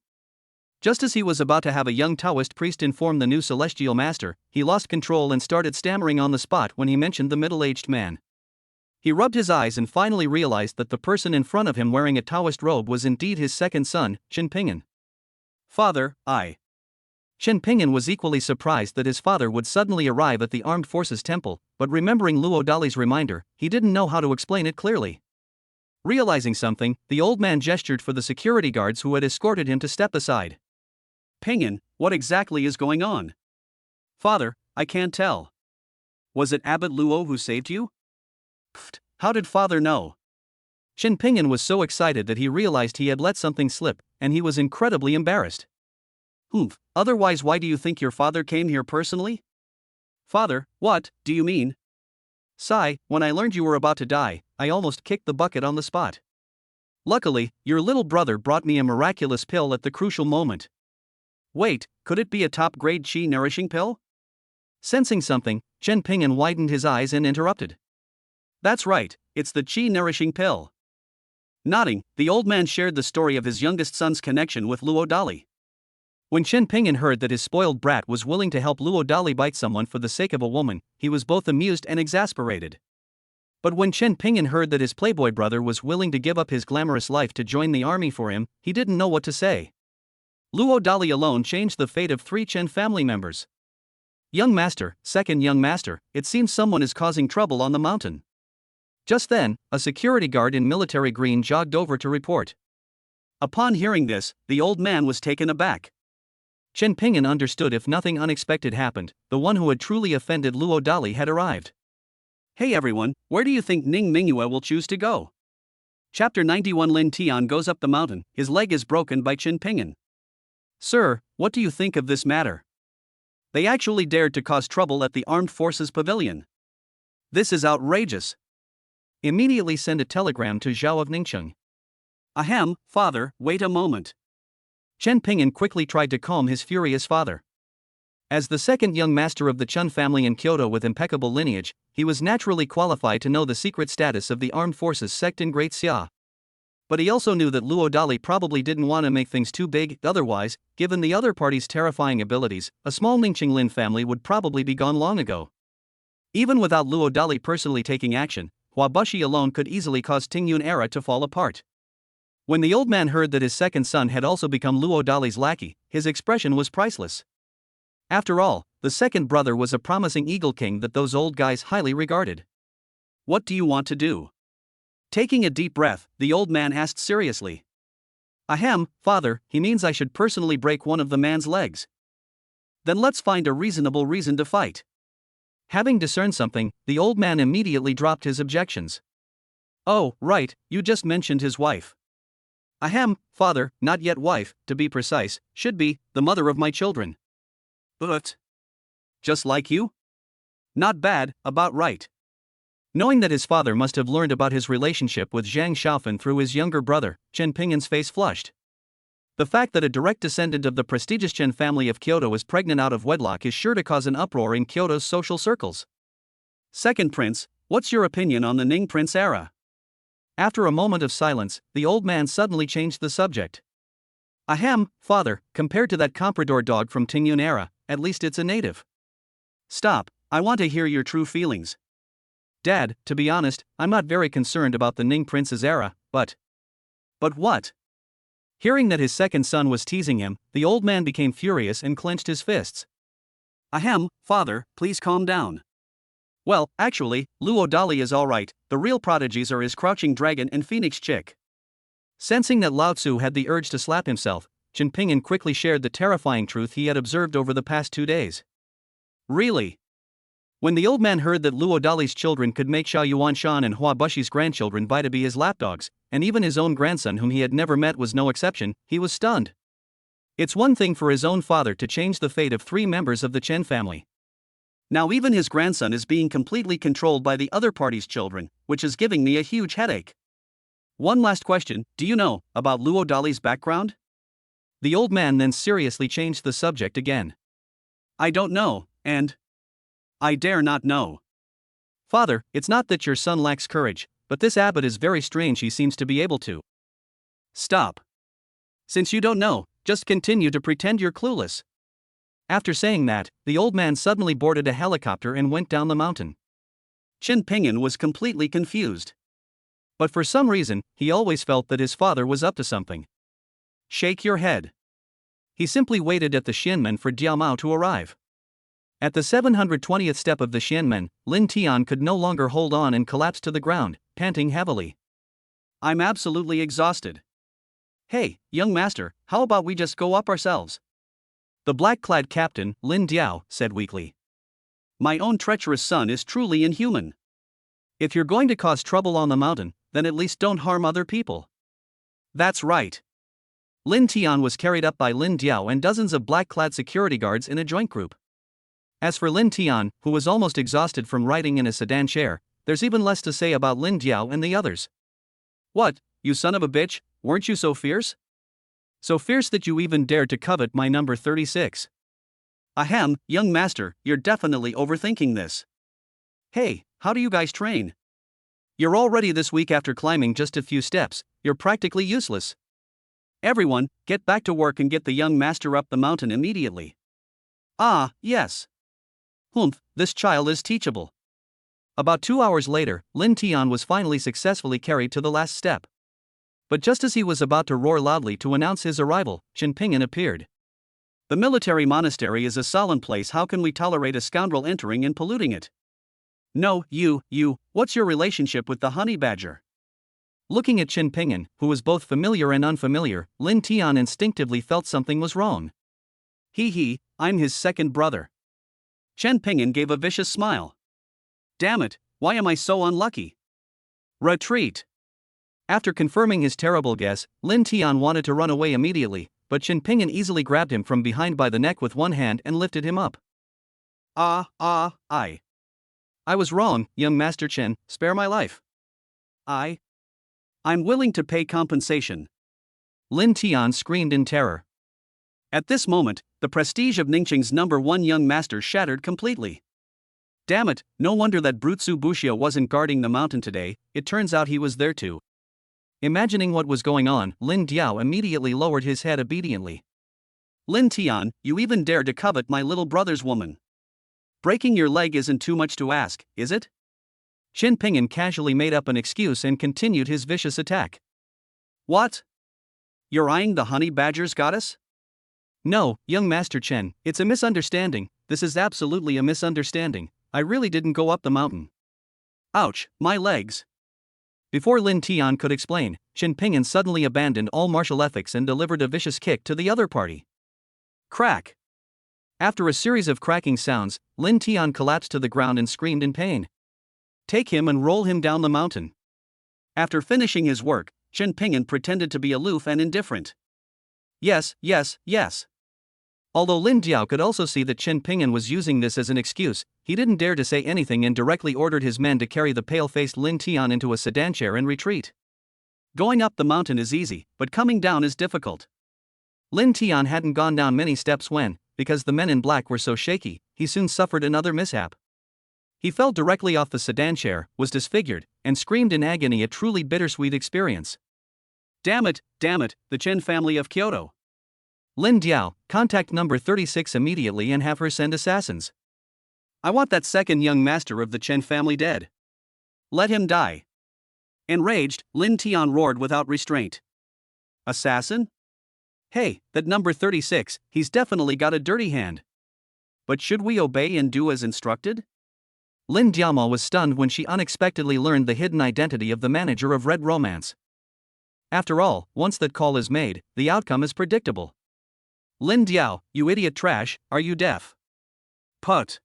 Just as he was about to have a young Taoist priest inform the new celestial master, he lost control and started stammering on the spot when he mentioned the middle-aged man. He rubbed his eyes and finally realized that the person in front of him wearing a Taoist robe was indeed his second son, Chen Ping'an. Father, I. Chen Ping'an was equally surprised that his father would suddenly arrive at the Armed Forces Temple, but remembering Luo Dali's reminder, he didn't know how to explain it clearly. Realizing something, the old man gestured for the security guards who had escorted him to step aside. Ping'an, what exactly is going on? Father, I can't tell. Was it Abbot Luo who saved you? Pfft, how did father know? Chen Ping'an was so excited that he realized he had let something slip, and he was incredibly embarrassed. Otherwise why do you think your father came here personally? Father, what do you mean? Sai, when I learned you were about to die, I almost kicked the bucket on the spot. Luckily, your little brother brought me a miraculous pill at the crucial moment. Wait, could it be a top-grade qi-nourishing pill? Sensing something, Chen Ping'an widened his eyes and interrupted. That's right, it's the qi-nourishing pill. Nodding, the old man shared the story of his youngest son's connection with Luo Dali. When Chen Ping'an heard that his spoiled brat was willing to help Luo Dali bite someone for the sake of a woman, he was both amused and exasperated. But when Chen Ping'an heard that his playboy brother was willing to give up his glamorous life to join the army for him, he didn't know what to say. Luo Dali alone changed the fate of 3 Chen family members. Young master, second young master, it seems someone is causing trouble on the mountain. Just then, a security guard in military green jogged over to report. Upon hearing this, the old man was taken aback. Chen Ping'an understood if nothing unexpected happened, the one who had truly offended Luo Dali had arrived. Hey everyone, where do you think Ning Mingyue will choose to go? Chapter 91. Lin Tian goes up the mountain, his leg is broken by Chen Ping'an. Sir, what do you think of this matter? They actually dared to cause trouble at the Armed Forces Pavilion. This is outrageous. Immediately send a telegram to Zhao of Ningcheng. Ahem, father, wait a moment. Chen Ping'an quickly tried to calm his furious father. As the second young master of the Chun family in Kyoto with impeccable lineage, he was naturally qualified to know the secret status of the armed forces sect in Great Xia. But he also knew that Luo Dali probably didn't want to make things too big, otherwise, given the other party's terrifying abilities, a small Ningcheng Lin family would probably be gone long ago. Even without Luo Dali personally taking action, Hua Bushi alone could easily cause Tingyun era to fall apart. When the old man heard that his second son had also become Luo Dali's lackey, his expression was priceless. After all, the second brother was a promising eagle king that those old guys highly regarded. What do you want to do? Taking a deep breath, the old man asked seriously. Ahem, father, he means I should personally break one of the man's legs. Then let's find a reasonable reason to fight. Having discerned something, the old man immediately dropped his objections. Oh, right, you just mentioned his wife. Ahem, father, not yet wife, to be precise, should be, the mother of my children. But just like you? Not bad, about right. Knowing that his father must have learned about his relationship with Zhang Xiaofan through his younger brother, Chen Ping'an's face flushed. The fact that a direct descendant of the prestigious Chen family of Kyoto is pregnant out of wedlock is sure to cause an uproar in Kyoto's social circles. Second prince, what's your opinion on the Ning Prince era? After a moment of silence, the old man suddenly changed the subject. Ahem, father, compared to that comprador dog from Tingyun era, at least it's a native. Stop, I want to hear your true feelings. Dad, to be honest, I'm not very concerned about the Ning Prince's era, but what? Hearing that his second son was teasing him, the old man became furious and clenched his fists. Ahem, father, please calm down. Well, actually, Luo Dali is alright, the real prodigies are his crouching dragon and phoenix chick. Sensing that Lao Tzu had the urge to slap himself, Chen Ping'an quickly shared the terrifying truth he had observed over the past 2 days. Really? When the old man heard that Luo Dali's children could make Xiao Yuanshan and Hua Bushi's grandchildren vie to be his lapdogs, and even his own grandson whom he had never met was no exception, he was stunned. It's one thing for his own father to change the fate of 3 members of the Chen family. Now even his grandson is being completely controlled by the other party's children, which is giving me a huge headache. One last question, do you know about Luo Dali's background? The old man then seriously changed the subject again. I don't know, and I dare not know. Father, it's not that your son lacks courage, but this abbot is very strange, he seems to be able to. Stop. Since you don't know, just continue to pretend you're clueless. After saying that, the old man suddenly boarded a helicopter and went down the mountain. Chen Ping'an was completely confused. But for some reason, he always felt that his father was up to something. Shake your head. He simply waited at the Xianmen for Diao Mao to arrive. At the 720th step of the Xianmen, Lin Tian could no longer hold on and collapsed to the ground, panting heavily. I'm absolutely exhausted. Hey, young master, how about we just go up ourselves? The black-clad captain, Lin Diao, said weakly. My own treacherous son is truly inhuman. If you're going to cause trouble on the mountain, then at least don't harm other people. That's right. Lin Tian was carried up by Lin Diao and dozens of black-clad security guards in a joint group. As for Lin Tian, who was almost exhausted from riding in a sedan chair, there's even less to say about Lin Diao and the others. What, you son of a bitch, weren't you so fierce? So fierce that you even dared to covet my number 36. Ahem, young master, you're definitely overthinking this. Hey, how do you guys train? You're already this weak after climbing just a few steps, you're practically useless. Everyone, get back to work and get the young master up the mountain immediately. Ah, yes. Humph, this child is teachable. About 2 hours later, Lin Tian was finally successfully carried to the last step. But just as he was about to roar loudly to announce his arrival, Chen Ping'an appeared. The military monastery is a solemn place. How can we tolerate a scoundrel entering and polluting it? No, what's your relationship with the honey badger? Looking at Chen Ping'an, who was both familiar and unfamiliar, Lin Tian instinctively felt something was wrong. I'm his second brother. Chen Ping'an gave a vicious smile. Damn it, why am I so unlucky? Retreat. After confirming his terrible guess, Lin Tian wanted to run away immediately, but Chen Ping'an easily grabbed him from behind by the neck with one hand and lifted him up. I was wrong, young Master Chen, spare my life. I'm willing to pay compensation. Lin Tian screamed in terror. At this moment, the prestige of Ningqing's #1 young master shattered completely. Damn it, no wonder that Brutsu Buxia wasn't guarding the mountain today, it turns out he was there too. Imagining what was going on, Lin Diao immediately lowered his head obediently. Lin Tian, you even dare to covet my little brother's woman. Breaking your leg isn't too much to ask, is it? Chen Ping'an casually made up an excuse and continued his vicious attack. What? You're eyeing the honey badger's goddess? No, young Master Chen, it's a misunderstanding. This is absolutely a misunderstanding. I really didn't go up the mountain. Ouch, my legs. Before Lin Tian could explain, Chen Ping'an suddenly abandoned all martial ethics and delivered a vicious kick to the other party. Crack. After a series of cracking sounds, Lin Tian collapsed to the ground and screamed in pain. Take him and roll him down the mountain. After finishing his work, Chen Ping'an pretended to be aloof and indifferent. Yes. Although Lin Diao could also see that Chen Ping'an was using this as an excuse, he didn't dare to say anything and directly ordered his men to carry the pale-faced Lin Tian into a sedan chair and retreat. Going up the mountain is easy, but coming down is difficult. Lin Tian hadn't gone down many steps when, because the men in black were so shaky, he soon suffered another mishap. He fell directly off the sedan chair, was disfigured, and screamed in agony, a truly bittersweet experience. Damn it, the Chen family of Kyoto. Lin Diao, contact number 36 immediately and have her send assassins. I want that second young master of the Chen family dead. Let him die. Enraged, Lin Tian roared without restraint. Assassin? Hey, that number 36, he's definitely got a dirty hand. But should we obey and do as instructed? Lin Diamo was stunned when she unexpectedly learned the hidden identity of the manager of Red Romance. After all, once that call is made, the outcome is predictable. Lin Diao, you idiot trash, are you deaf? Put.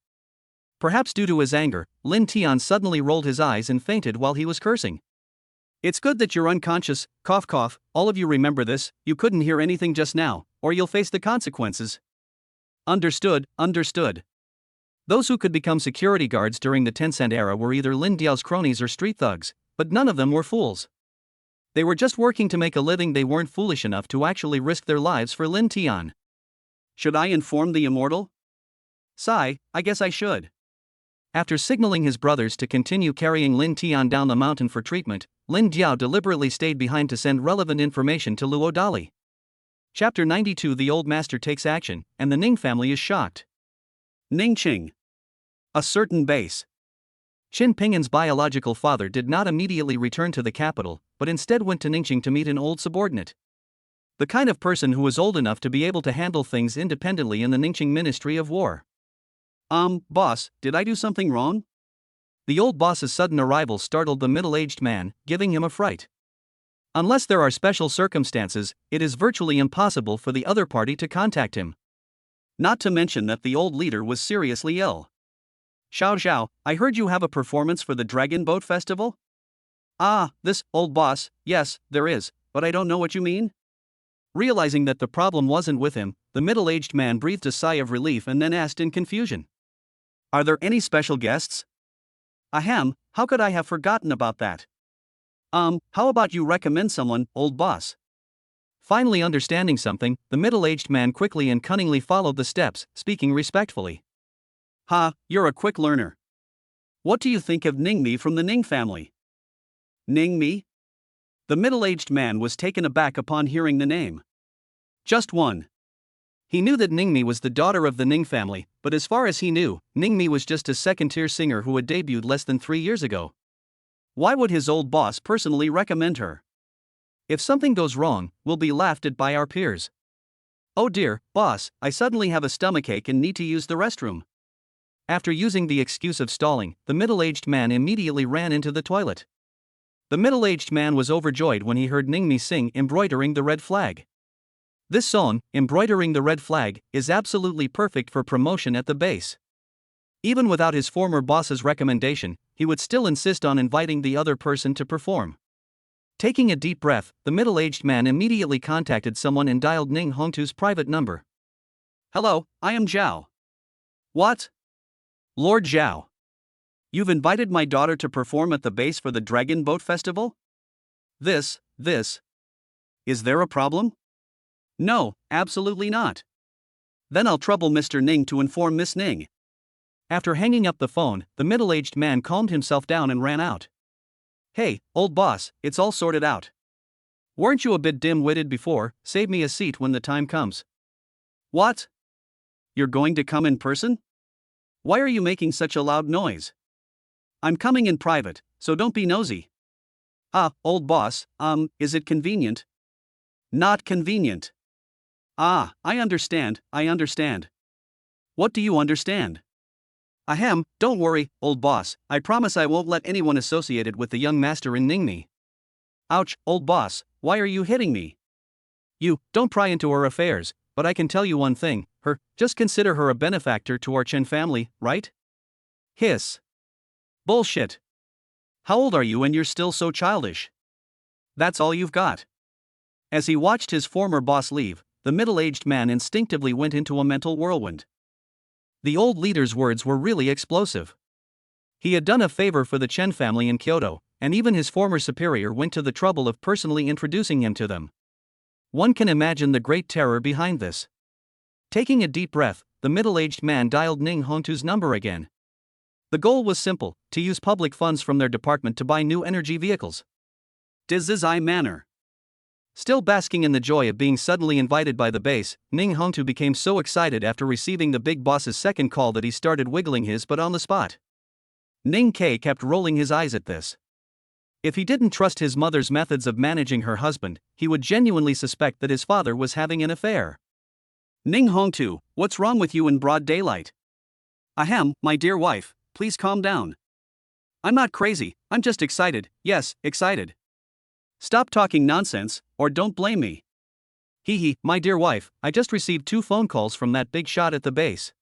Perhaps due to his anger, Lin Tian suddenly rolled his eyes and fainted while he was cursing. It's good that you're unconscious, cough cough, all of you remember this, you couldn't hear anything just now, or you'll face the consequences. Understood. Those who could become security guards during the Tencent era were either Lin Diao's cronies or street thugs, but none of them were fools. They were just working to make a living. They weren't foolish enough to actually risk their lives for Lin Tian. Should I inform the immortal? Sigh, I guess I should. After signaling his brothers to continue carrying Lin Tian down the mountain for treatment, Lin Diao deliberately stayed behind to send relevant information to Luo Dali. Chapter 92. The old master takes action, and the Ning family is shocked. Ningqing. A certain base. Chen Ping'an's biological father did not immediately return to the capital, but instead went to Ningqing to meet an old subordinate. The kind of person who was old enough to be able to handle things independently in the Ningqing Ministry of War. Boss, did I do something wrong? The old boss's sudden arrival startled the middle-aged man, giving him a fright. Unless there are special circumstances, it is virtually impossible for the other party to contact him. Not to mention that the old leader was seriously ill. Xiao, I heard you have a performance for the Dragon Boat Festival? This, old boss, yes, there is, but I don't know what you mean. Realizing that the problem wasn't with him, the middle-aged man breathed a sigh of relief and then asked in confusion. Are there any special guests? Ahem, how could I have forgotten about that? How about you recommend someone, old boss? Finally understanding something, the middle-aged man quickly and cunningly followed the steps, speaking respectfully. You're a quick learner. What do you think of Ningmi from the Ning family? Ningmi? The middle-aged man was taken aback upon hearing the name. Just one. He knew that Ningmi was the daughter of the Ning family, but as far as he knew, Ningmi was just a second-tier singer who had debuted less than 3 years ago. Why would his old boss personally recommend her? If something goes wrong, we'll be laughed at by our peers. Oh dear, boss, I suddenly have a stomachache and need to use the restroom. After using the excuse of stalling, the middle-aged man immediately ran into the toilet. The middle-aged man was overjoyed when he heard Ningmi sing Embroidering the Red Flag. This song, Embroidering the Red Flag, is absolutely perfect for promotion at the base. Even without his former boss's recommendation, he would still insist on inviting the other person to perform. Taking a deep breath, the middle-aged man immediately contacted someone and dialed Ning Hongtu's private number. Hello, I am Zhao. What? Lord Zhao. You've invited my daughter to perform at the base for the Dragon Boat Festival? This. Is there a problem? No, absolutely not. Then I'll trouble Mr. Ning to inform Miss Ning. After hanging up the phone, the middle-aged man calmed himself down and ran out. Hey, old boss, it's all sorted out. Weren't you a bit dim-witted before? Save me a seat when the time comes. What? You're going to come in person? Why are you making such a loud noise? I'm coming in private, so don't be nosy. Old boss, is it convenient? Not convenient. I understand. What do you understand? Ahem, don't worry, old boss, I promise I won't let anyone associated with the young master in Ningmi. Ouch, old boss, why are you hitting me? You, don't pry into her affairs, but I can tell you one thing, just consider her a benefactor to our Chen family, right? Hiss. Bullshit. How old are you and you're still so childish? That's all you've got. As he watched his former boss leave, the middle-aged man instinctively went into a mental whirlwind. The old leader's words were really explosive. He had done a favor for the Chen family in Kyoto, and even his former superior went to the trouble of personally introducing him to them. One can imagine the great terror behind this. Taking a deep breath, the middle-aged man dialed Ning Hongtu's number again. The goal was simple, to use public funds from their department to buy new energy vehicles. Dizzy manner. Still basking in the joy of being suddenly invited by the base, Ning Hongtu became so excited after receiving the big boss's second call that he started wiggling his butt on the spot. Ning K kept rolling his eyes at this. If he didn't trust his mother's methods of managing her husband, he would genuinely suspect that his father was having an affair. Ning Hongtu, what's wrong with you in broad daylight? Ahem, my dear wife, please calm down. I'm not crazy, I'm just excited, yes, excited. Stop talking nonsense, or don't blame me. My dear wife, I just received 2 phone calls from that big shot at the base.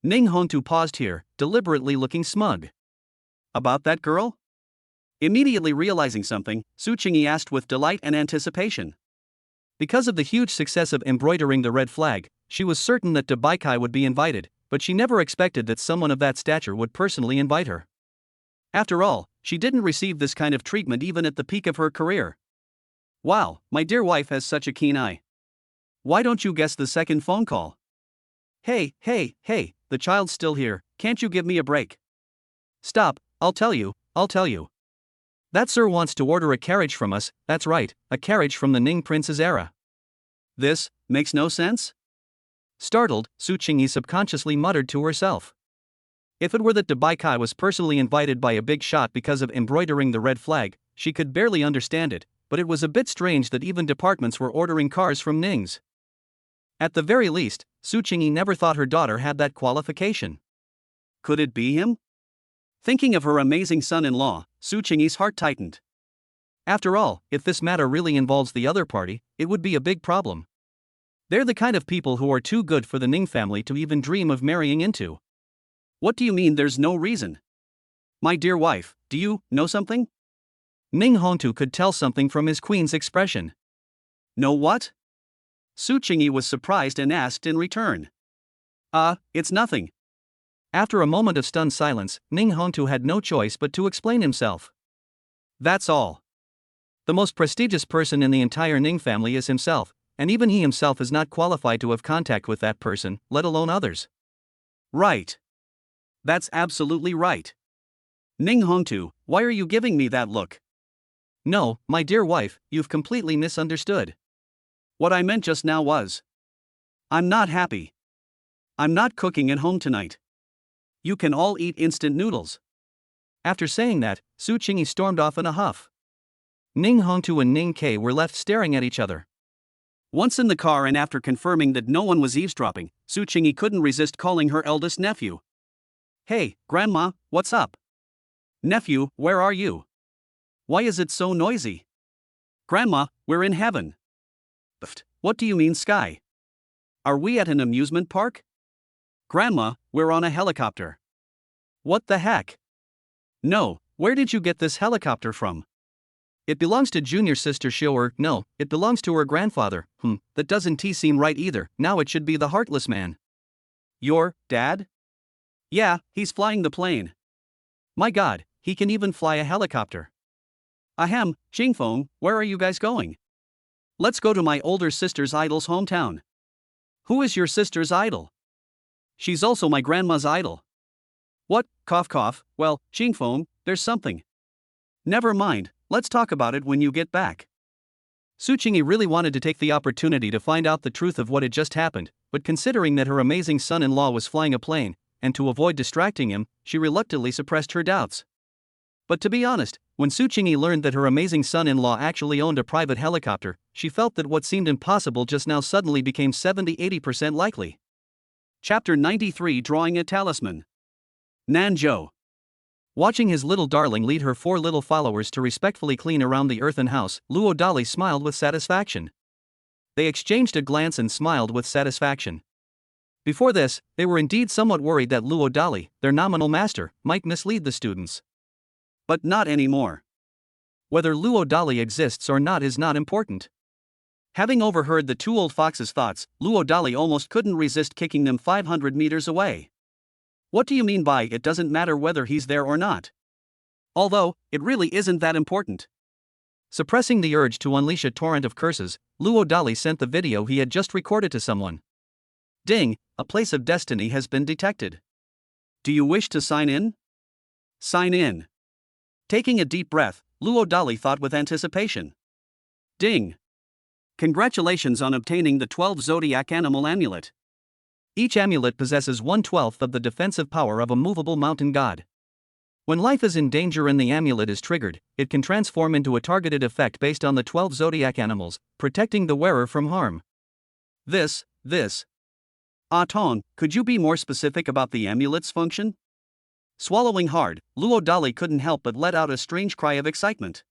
Ning Hongtu paused here, deliberately looking smug. About that girl? Immediately realizing something, Su Qingyi asked with delight and anticipation. Because of the huge success of Embroidering the Red Flag, she was certain that Dabaikai would be invited, but she never expected that someone of that stature would personally invite her. After all, she didn't receive this kind of treatment even at the peak of her career. Wow, my dear wife has such a keen eye. Why don't you guess the second phone call? Hey, the child's still here, can't you give me a break? Stop, I'll tell you. That sir wants to order a carriage from us, that's right, a carriage from the Ning prince's era. This makes no sense? Startled, Su Qingyi subconsciously muttered to herself. If it were that Dabaikai was personally invited by a big shot because of Embroidering the Red Flag, she could barely understand it, but it was a bit strange that even departments were ordering cars from Ning's. At the very least, Su Qingyi never thought her daughter had that qualification. Could it be him? Thinking of her amazing son-in-law, Su Qingyi's heart tightened. After all, if this matter really involves the other party, it would be a big problem. They're the kind of people who are too good for the Ning family to even dream of marrying into. What do you mean there's no reason? My dear wife, do you know something? Ning Hongtu could tell something from his queen's expression. Know what? Su Qingyi was surprised and asked in return. It's nothing. After a moment of stunned silence, Ning Hongtu had no choice but to explain himself. That's all. The most prestigious person in the entire Ning family is himself, and even he himself is not qualified to have contact with that person, let alone others. Right. That's absolutely right. Ning Hongtu, why are you giving me that look? No, my dear wife, you've completely misunderstood. What I meant just now was, I'm not happy. I'm not cooking at home tonight. You can all eat instant noodles. After saying that, Su Qingyi stormed off in a huff. Ning Hongtu and Ning K were left staring at each other. Once in the car and after confirming that no one was eavesdropping, Su Qingyi couldn't resist calling her eldest nephew. "Hey, Grandma, what's up? Nephew, where are you? Why is it so noisy? Grandma, we're in heaven." "Pfft, what do you mean sky? Are we at an amusement park?" "Grandma, we're on a helicopter." "What the heck? No, where did you get this helicopter from?" "It belongs to junior sister Shio, or no, it belongs to her grandfather." That doesn't seem right either. Now it should be the heartless man." "Your dad?" "Yeah, he's flying the plane. My god, he can even fly a helicopter." "Ahem, Jingfeng, where are you guys going?" "Let's go to my older sister's idol's hometown." "Who is your sister's idol?" "She's also my grandma's idol." "What? Cough cough. Well, Jingfeng, there's something." "Never mind, let's talk about it when you get back." Su Qingyi really wanted to take the opportunity to find out the truth of what had just happened, but considering that her amazing son-in-law was flying a plane, and to avoid distracting him, she reluctantly suppressed her doubts. But to be honest, when Su Qingyi learned that her amazing son-in-law actually owned a private helicopter, she felt that what seemed impossible just now suddenly became 70-80% likely. Chapter 93, Drawing a Talisman. Nanzhou. Watching his little darling lead her 4 little followers to respectfully clean around the earthen house, Luo Dali smiled with satisfaction. They exchanged a glance and smiled with satisfaction. Before this, they were indeed somewhat worried that Luo Dali, their nominal master, might mislead the students. But not anymore. Whether Luo Dali exists or not is not important. Having overheard the 2 old foxes' thoughts, Luo Dali almost couldn't resist kicking them 500 meters away. "What do you mean by it doesn't matter whether he's there or not? Although, it really isn't that important." Suppressing the urge to unleash a torrent of curses, Luo Dali sent the video he had just recorded to someone. "Ding, a place of destiny has been detected. Do you wish to sign in?" "Sign in." Taking a deep breath, Luo Dali thought with anticipation. "Ding. Congratulations on obtaining the 12 Zodiac Animal Amulet. Each amulet possesses 1/12 of the defensive power of a movable mountain god. When life is in danger and the amulet is triggered, it can transform into a targeted effect based on the 12 zodiac animals, protecting the wearer from harm." This. Tong, could you be more specific about the amulet's function?" Swallowing hard, Luo Dali couldn't help but let out a strange cry of excitement.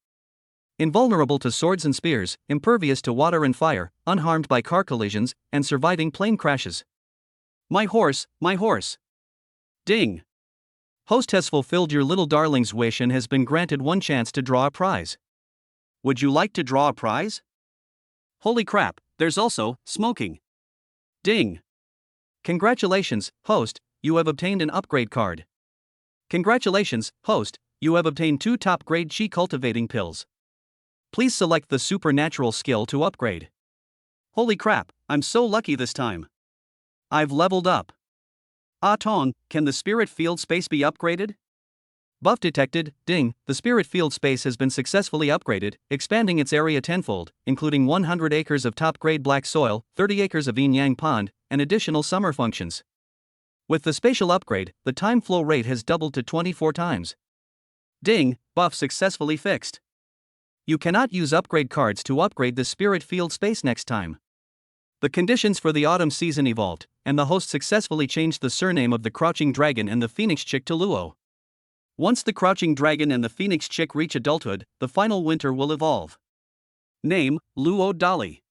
Invulnerable to swords and spears, impervious to water and fire, unharmed by car collisions, and surviving plane crashes. My horse, my horse. Ding. Host has fulfilled your little darling's wish and has been granted 1 chance to draw a prize. Would you like to draw a prize? Holy crap, there's also smoking. Ding. Congratulations, host, you have obtained an upgrade card. Congratulations, host, you have obtained 2 top-grade chi cultivating pills. Please select the supernatural skill to upgrade. Holy crap, I'm so lucky this time. I've leveled up. Tong, can the spirit field space be upgraded? Buff detected. Ding, the spirit field space has been successfully upgraded, expanding its area tenfold, including 100 acres of top-grade black soil, 30 acres of yin-yang pond, and additional summer functions. With the spatial upgrade, the time flow rate has doubled to 24 times. Ding, buff successfully fixed. You cannot use upgrade cards to upgrade the spirit field space next time. The conditions for the autumn season evolved, and the host successfully changed the surname of the Crouching Dragon and the Phoenix Chick to Luo. Once the Crouching Dragon and the Phoenix Chick reach adulthood, the final winter will evolve. Name, Luo Dali.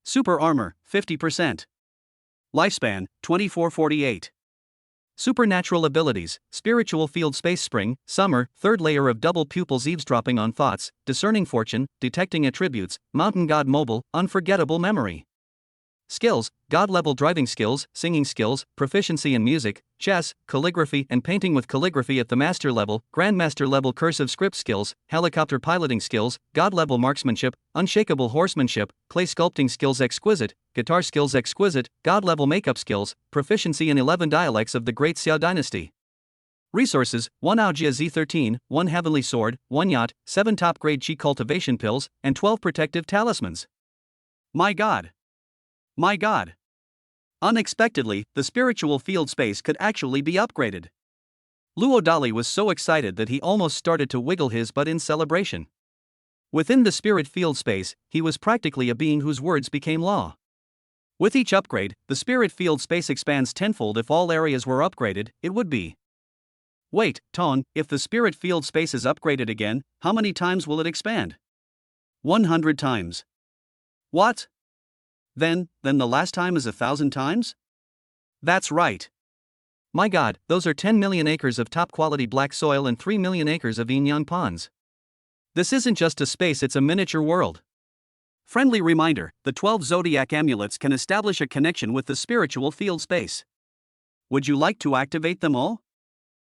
Super Armor, 50%. Lifespan, 2448. Supernatural abilities, Spiritual Field Space Spring, Summer, 3rd layer of double pupils eavesdropping on thoughts, Discerning Fortune, Detecting Attributes, Mountain God Mobile, Unforgettable Memory. Skills, God-level driving skills, singing skills, proficiency in music, chess, calligraphy and painting with calligraphy at the master level, grandmaster level cursive script skills, helicopter piloting skills, God-level marksmanship, unshakable horsemanship, clay sculpting skills exquisite, guitar skills exquisite, God-level makeup skills, proficiency in 11 dialects of the Great Xiao dynasty. Resources, 1 Aojia Z13, 1 Heavenly Sword, 1 Yacht, 7 top-grade chi cultivation pills, and 12 protective talismans. My god. My god. Unexpectedly, the spiritual field space could actually be upgraded. Luo Dali was so excited that he almost started to wiggle his butt in celebration. Within the spirit field space, he was practically a being whose words became law. With each upgrade, the spirit field space expands tenfold. If all areas were upgraded, it would be. Wait, Ton, if the spirit field space is upgraded again, how many times will it expand? 100 times. What? Then the last time is 1,000 times? That's right. My god, those are 10 million acres of top-quality black soil and 3 million acres of yin-yang ponds. This isn't just a space, it's a miniature world. Friendly reminder, the 12 zodiac amulets can establish a connection with the spiritual field space. Would you like to activate them all?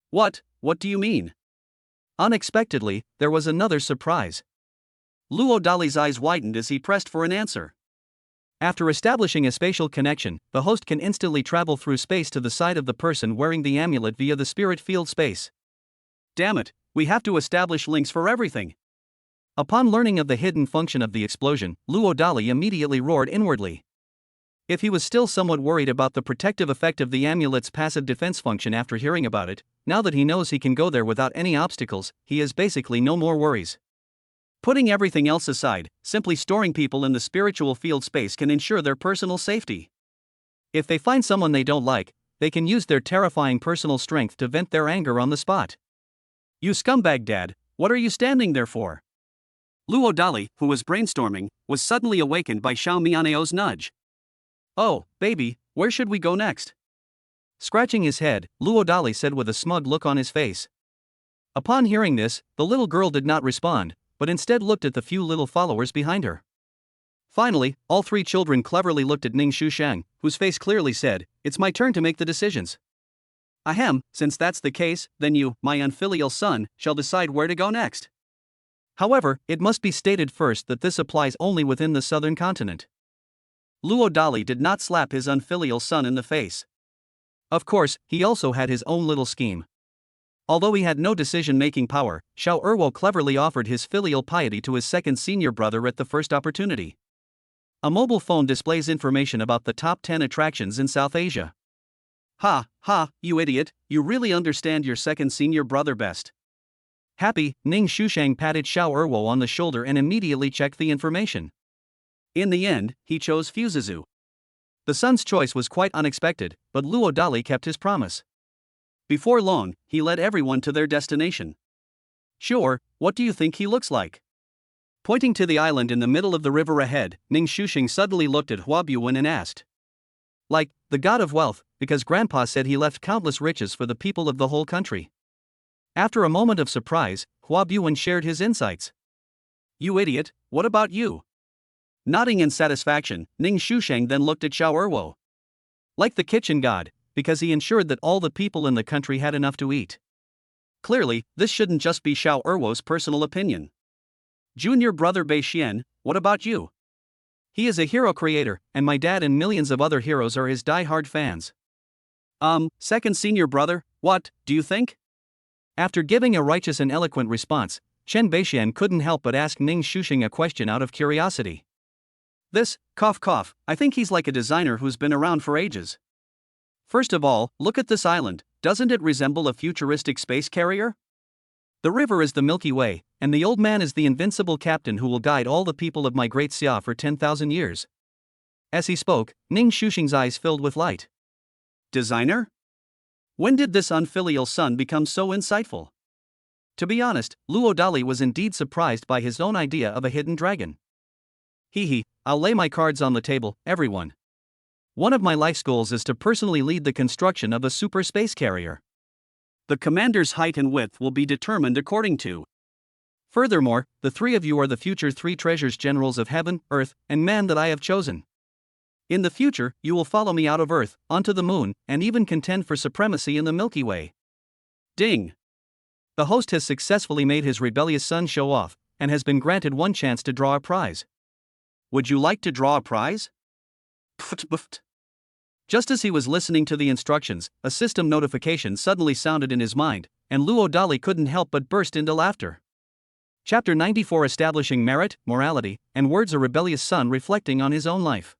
What do you mean? Unexpectedly, there was another surprise. Luo Dali's eyes widened as he pressed for an answer. After establishing a spatial connection, the host can instantly travel through space to the side of the person wearing the amulet via the spirit field space. Damn it, we have to establish links for everything. Upon learning of the hidden function of the explosion, Luo Dali immediately roared inwardly. If he was still somewhat worried about the protective effect of the amulet's passive defense function after hearing about it, now that he knows he can go there without any obstacles, he has basically no more worries. Putting everything else aside, simply storing people in the spiritual field space can ensure their personal safety. If they find someone they don't like, they can use their terrifying personal strength to vent their anger on the spot. You scumbag dad, what are you standing there for? Luo Dali, who was brainstorming, was suddenly awakened by Xiao Mianeo's nudge. Oh, baby, where should we go next? Scratching his head, Luo Dali said with a smug look on his face. Upon hearing this, the little girl did not respond, but instead looked at the few little followers behind her. Finally, all three children cleverly looked at Ning Shusheng, whose face clearly said, "It's my turn to make the decisions." Ahem, since that's the case, then you, my unfilial son, shall decide where to go next. However, it must be stated first that this applies only within the southern continent. Luo Dali did not slap his unfilial son in the face. Of course, he also had his own little scheme. Although he had no decision-making power, Xiao Erwo cleverly offered his filial piety to his second senior brother at the first opportunity. A mobile phone displays information about the top 10 attractions in South Asia. Ha, you idiot, you really understand your second senior brother best. Happy, Ning Shusheng patted Xiao Erwo on the shoulder and immediately checked the information. In the end, he chose Fuzizu. The son's choice was quite unexpected, but Luo Dali kept his promise. Before long, he led everyone to their destination. Sure, what do you think he looks like? Pointing to the island in the middle of the river ahead, Ning Shusheng suddenly looked at Hua Buwen and asked. Like, the god of wealth, because Grandpa said he left countless riches for the people of the whole country. After a moment of surprise, Hua Buwen shared his insights. You idiot, what about you? Nodding in satisfaction, Ning Shusheng then looked at Xiao Erwo. Like the kitchen god, because he ensured that all the people in the country had enough to eat. Clearly, this shouldn't just be Xiao Erwo's personal opinion. Junior brother Bei Xian, what about you? He is a hero creator, and my dad and millions of other heroes are his die-hard fans. Second senior brother, what do you think? After giving a righteous and eloquent response, Chen Beixian couldn't help but ask Ning Shusheng a question out of curiosity. This, cough, I think he's like a designer who's been around for ages. First of all, look at this island, doesn't it resemble a futuristic space carrier? The river is the Milky Way, and the old man is the invincible captain who will guide all the people of my great Xia for 10,000 years. As he spoke, Ning Shusheng's eyes filled with light. Designer? When did this unfilial son become so insightful? To be honest, Luo Dali was indeed surprised by his own idea of a hidden dragon. I'll lay my cards on the table, everyone. One of my life's goals is to personally lead the construction of a super space carrier. The commander's height and width will be determined according to. Furthermore, the three of you are the future three treasures generals of heaven, earth, and man that I have chosen. In the future, you will follow me out of Earth, onto the moon, and even contend for supremacy in the Milky Way. Ding! The host has successfully made his rebellious son show off, and has been granted one chance to draw a prize. Would you like to draw a prize? Just as he was listening to the instructions, a system notification suddenly sounded in his mind, and Luo Dali couldn't help but burst into laughter. Chapter 94 Establishing Merit, Morality, and Words. A rebellious son reflecting on his own life.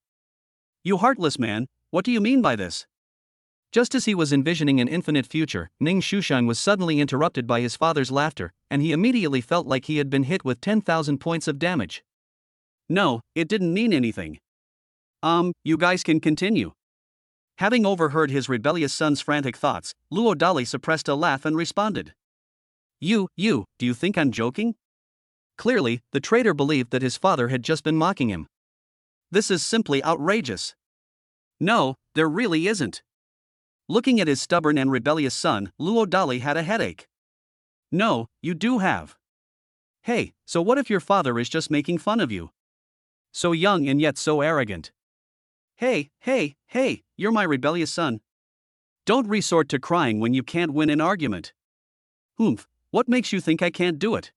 You heartless man, what do you mean by this? Just as he was envisioning an infinite future, Ning Shushang was suddenly interrupted by his father's laughter, and he immediately felt like he had been hit with 10,000 points of damage. No, it didn't mean anything. You guys can continue. Having overheard his rebellious son's frantic thoughts, Luo Dali suppressed a laugh and responded. Do you think I'm joking? Clearly, the traitor believed that his father had just been mocking him. This is simply outrageous. No, there really isn't. Looking at his stubborn and rebellious son, Luo Dali had a headache. No, you do have. Hey, so what if your father is just making fun of you? So young and yet so arrogant. Hey, you're my rebellious son. Don't resort to crying when you can't win an argument. What makes you think I can't do it?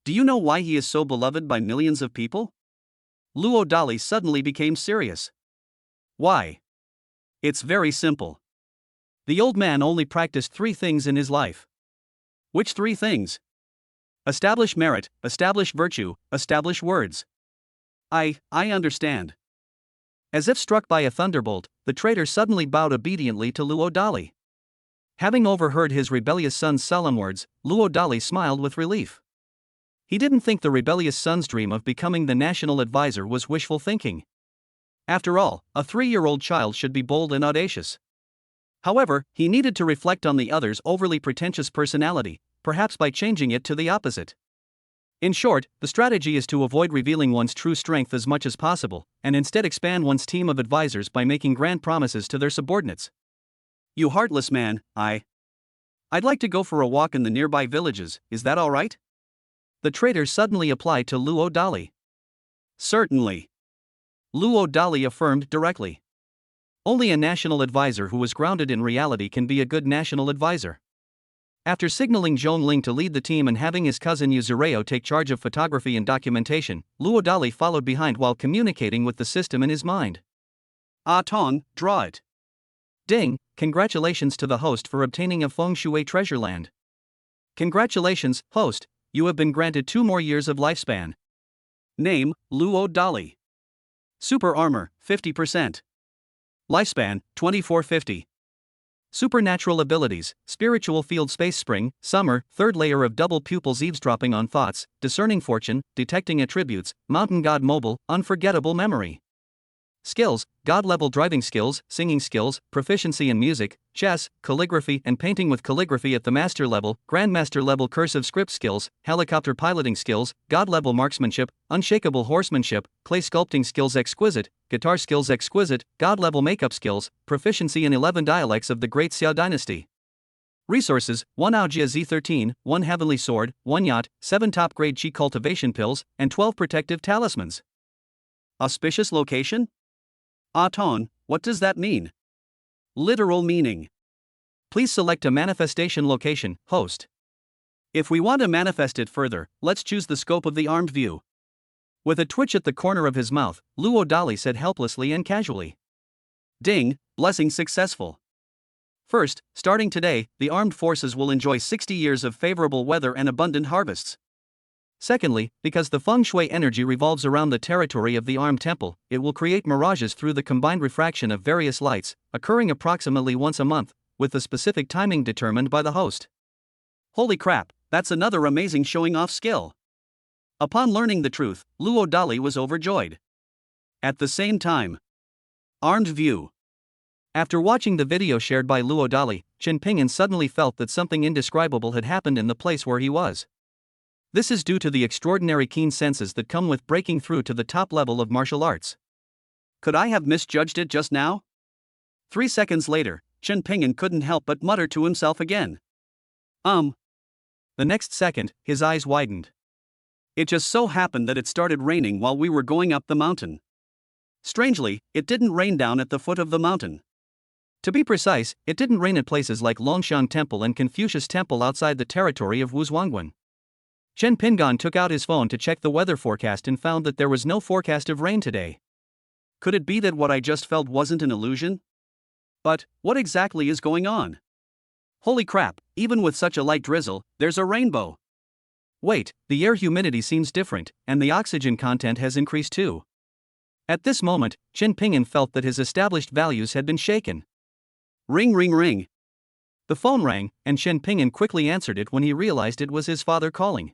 Do you know why he is so beloved by millions of people? Luo Dali suddenly became serious. Why? It's very simple. The old man only practiced 3 things in his life. Which 3 things? Establish merit, establish virtue, establish words. I understand. As if struck by a thunderbolt, the traitor suddenly bowed obediently to Luo Dali. Having overheard his rebellious son's solemn words, Luo Dali smiled with relief. He didn't think the rebellious son's dream of becoming the national advisor was wishful thinking. After all, a 3-year-old child should be bold and audacious. However, he needed to reflect on the other's overly pretentious personality, perhaps by changing it to the opposite. In short, the strategy is to avoid revealing one's true strength as much as possible, and instead expand one's team of advisors by making grand promises to their subordinates. You heartless man, I'd like to go for a walk in the nearby villages, is that all right? The traitor suddenly applied to Luo Dali. Certainly. Luo Dali affirmed directly. Only a national advisor who is grounded in reality can be a good national advisor. After signaling Zhong Ling to lead the team and having his cousin Yuzureo take charge of photography and documentation, Luo Dali followed behind while communicating with the system in his mind. Tong, draw it. Ding, congratulations to the host for obtaining a Feng Shui treasure land. Congratulations, host, you have been granted 2 more years of lifespan. Name, Luo Dali. Super armor, 50%. Lifespan, 2450. Supernatural abilities, spiritual field space spring, summer, 3rd layer of double pupils eavesdropping on thoughts, discerning fortune, detecting attributes, mountain god mobile, unforgettable memory. Skills, god-level driving skills, singing skills, proficiency in music, chess, calligraphy and painting with calligraphy at the master level, grandmaster level cursive script skills, helicopter piloting skills, god-level marksmanship, unshakable horsemanship, clay sculpting skills exquisite, guitar skills exquisite, god-level makeup skills, proficiency in 11 dialects of the Great Xia dynasty. Resources, 1 Aojia Z13, 1 Heavenly Sword, 1 Yacht, 7 top-grade Qi cultivation pills, and 12 protective talismans. Auspicious location? Ton, what does that mean? Literal meaning. Please select a manifestation location, host. If we want to manifest it further, let's choose the scope of the armed view. With a twitch at the corner of his mouth, Luo Dali said helplessly and casually. Ding, blessing successful. First, starting today, the armed forces will enjoy 60 years of favorable weather and abundant harvests. Secondly, because the feng shui energy revolves around the territory of the armed temple, it will create mirages through the combined refraction of various lights, occurring approximately once a month, with the specific timing determined by the host. Holy crap, that's another amazing showing off skill. Upon learning the truth, Luo Dali was overjoyed. At the same time, armed view. After watching the video shared by Luo Dali, Chen Ping'an suddenly felt that something indescribable had happened in the place where he was. This is due to the extraordinary keen senses that come with breaking through to the top level of martial arts. Could I have misjudged it just now? 3 seconds later, Chen Ping'an couldn't help but mutter to himself again. The next second, his eyes widened. It just so happened that it started raining while we were going up the mountain. Strangely, it didn't rain down at the foot of the mountain. To be precise, it didn't rain at places like Longshan Temple and Confucius Temple outside the territory of Wuzhuangguan. Chen Ping'an took out his phone to check the weather forecast and found that there was no forecast of rain today. Could it be that what I just felt wasn't an illusion? But, what exactly is going on? Holy crap, even with such a light drizzle, there's a rainbow. Wait, the air humidity seems different, and the oxygen content has increased too. At this moment, Chen Ping'an felt that his established values had been shaken. Ring ring ring. The phone rang, and Shen Ping'an quickly answered it when he realized it was his father calling.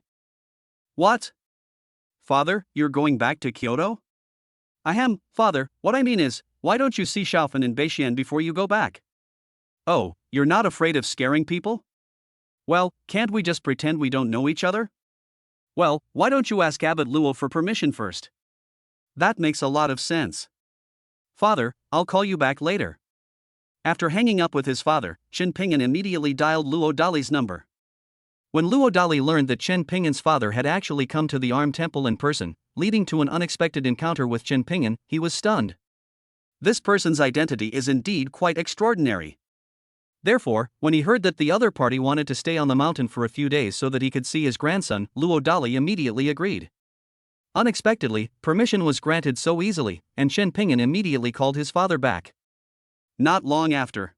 What? Father, you're going back to Kyoto? Ahem, father, what I mean is, why don't you see Xiaofan and Beixian before you go back? Oh, you're not afraid of scaring people? Well, can't we just pretend we don't know each other? Well, why don't you ask Abbot Luo for permission first? That makes a lot of sense. Father, I'll call you back later. After hanging up with his father, Shen Ping'an immediately dialed Luo Dali's number. When Luo Dali learned that Shen Ping'an's father had actually come to the Arm Temple in person, leading to an unexpected encounter with Shen Ping'an, he was stunned. This person's identity is indeed quite extraordinary. Therefore, when he heard that the other party wanted to stay on the mountain for a few days so that he could see his grandson, Luo Dali immediately agreed. Unexpectedly, permission was granted so easily, and Shen Ping'an immediately called his father back. Not long after,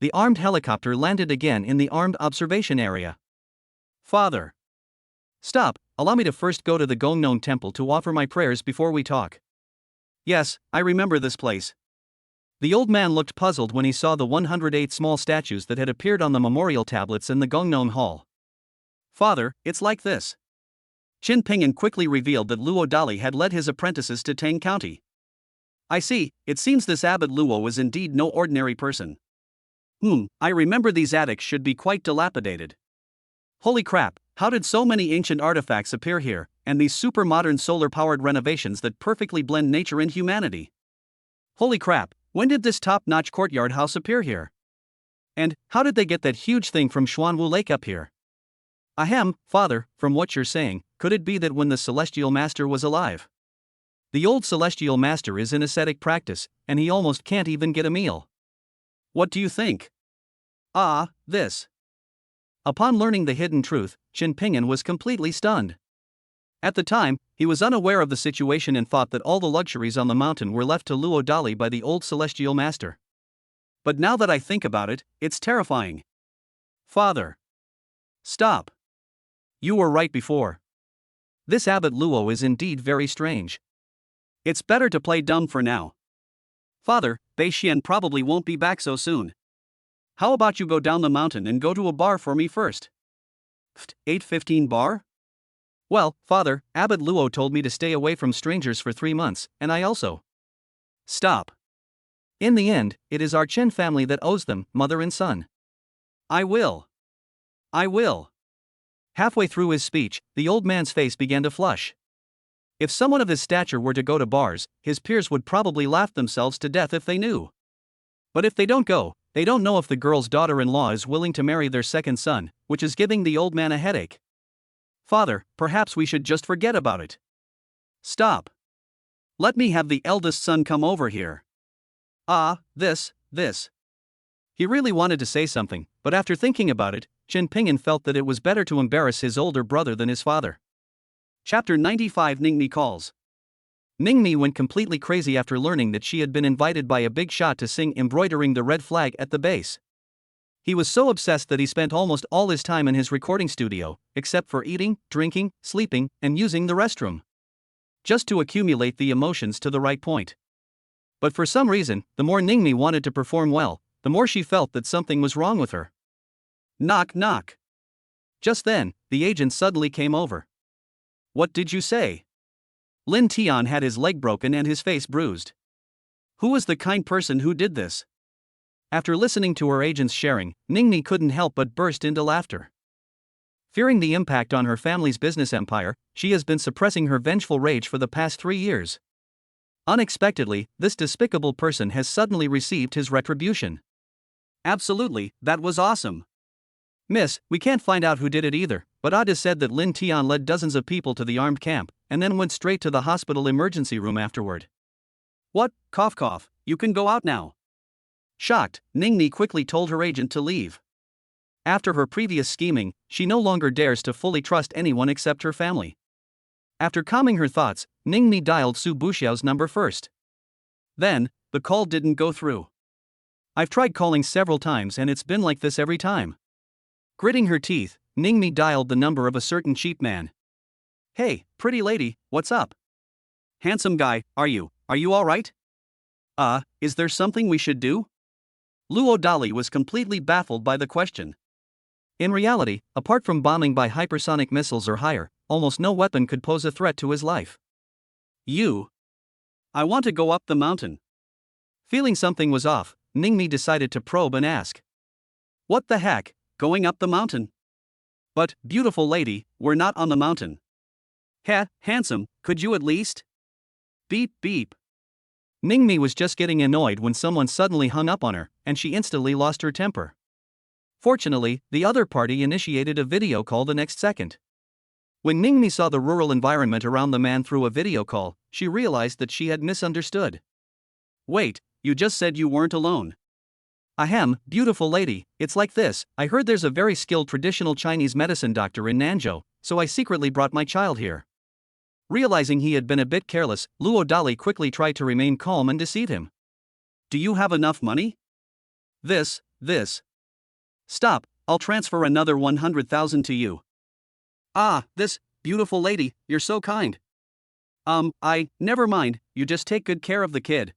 the armed helicopter landed again in the armed observation area. Father. Stop, allow me to first go to the Gongnon temple to offer my prayers before we talk. Yes, I remember this place. The old man looked puzzled when he saw the 108 small statues that had appeared on the memorial tablets in the Gongnon hall. Father, it's like this. Shen Ping'an quickly revealed that Luo Dali had led his apprentices to Tang County. I see, it seems this Abbot Luo was indeed no ordinary person. I remember these attics should be quite dilapidated. Holy crap, how did so many ancient artifacts appear here, and these super modern solar-powered renovations that perfectly blend nature and humanity? Holy crap, when did this top-notch courtyard house appear here? And how did they get that huge thing from Xuanwu Lake up here? Ahem, father, from what you're saying, could it be that when the Celestial Master was alive? The old Celestial Master is in ascetic practice, and he almost can't even get a meal. What do you think? This. Upon learning the hidden truth, Shen Ping'an was completely stunned. At the time, he was unaware of the situation and thought that all the luxuries on the mountain were left to Luo Dali by the old Celestial Master. But now that I think about it, it's terrifying. Father. Stop. You were right before. This Abbot Luo is indeed very strange. It's better to play dumb for now. Father, Beixian probably won't be back so soon. How about you go down the mountain and go to a bar for me first? 8:15 bar? Well, father, Abbot Luo told me to stay away from strangers for 3 months, and I also. Stop. In the end, it is our Chen family that owes them, mother and son. I will. Halfway through his speech, the old man's face began to flush. If someone of his stature were to go to bars, his peers would probably laugh themselves to death if they knew. But if they don't go, they don't know if the girl's daughter-in-law is willing to marry their second son, which is giving the old man a headache. Father, perhaps we should just forget about it. Stop. Let me have the eldest son come over here. This. He really wanted to say something, but after thinking about it, Shen Ping'an felt that it was better to embarrass his older brother than his father. Chapter 95 Ningmi Calls. Ningmi went completely crazy after learning that she had been invited by a big shot to sing embroidering the red flag at the base. He was so obsessed that he spent almost all his time in his recording studio, except for eating, drinking, sleeping, and using the restroom. Just to accumulate the emotions to the right point. But for some reason, the more Ningmi wanted to perform well, the more she felt that something was wrong with her. Knock knock. Just then, the agent suddenly came over. What did you say? Lin Tian had his leg broken and his face bruised. Who was the kind person who did this? After listening to her agent's sharing, Ningmi couldn't help but burst into laughter. Fearing the impact on her family's business empire, she has been suppressing her vengeful rage for the past 3 years. Unexpectedly, this despicable person has suddenly received his retribution. Absolutely, that was awesome. Miss, we can't find out who did it either, but Ada said that Lin Tian led dozens of people to the armed camp, and then went straight to the hospital emergency room afterward. What? Cough cough, you can go out now. Shocked, Ningmi quickly told her agent to leave. After her previous scheming, she no longer dares to fully trust anyone except her family. After calming her thoughts, Ningmi dialed Su Buxiao's number first. Then, the call didn't go through. I've tried calling several times and it's been like this every time. Gritting her teeth, Ningmi dialed the number of a certain cheap man. Hey, pretty lady, what's up? Handsome guy, are you alright? Is there something we should do? Luo Dali was completely baffled by the question. In reality, apart from bombing by hypersonic missiles or higher, almost no weapon could pose a threat to his life. I want to go up the mountain. Feeling something was off, Ningmi decided to probe and ask. What the heck, going up the mountain? But, beautiful lady, we're not on the mountain. Handsome, could you at least? Beep beep. Ningmi was just getting annoyed when someone suddenly hung up on her, and she instantly lost her temper. Fortunately, the other party initiated a video call the next second. When Ningmi saw the rural environment around the man through a video call, she realized that she had misunderstood. Wait, you just said you weren't alone. Ahem, beautiful lady, it's like this, I heard there's a very skilled traditional Chinese medicine doctor in Nanzhou, so I secretly brought my child here. Realizing he had been a bit careless, Luo Dali quickly tried to remain calm and deceive him. Do you have enough money? This. Stop, I'll transfer another 100,000 to you. This, beautiful lady, you're so kind. Never mind, you just take good care of the kid.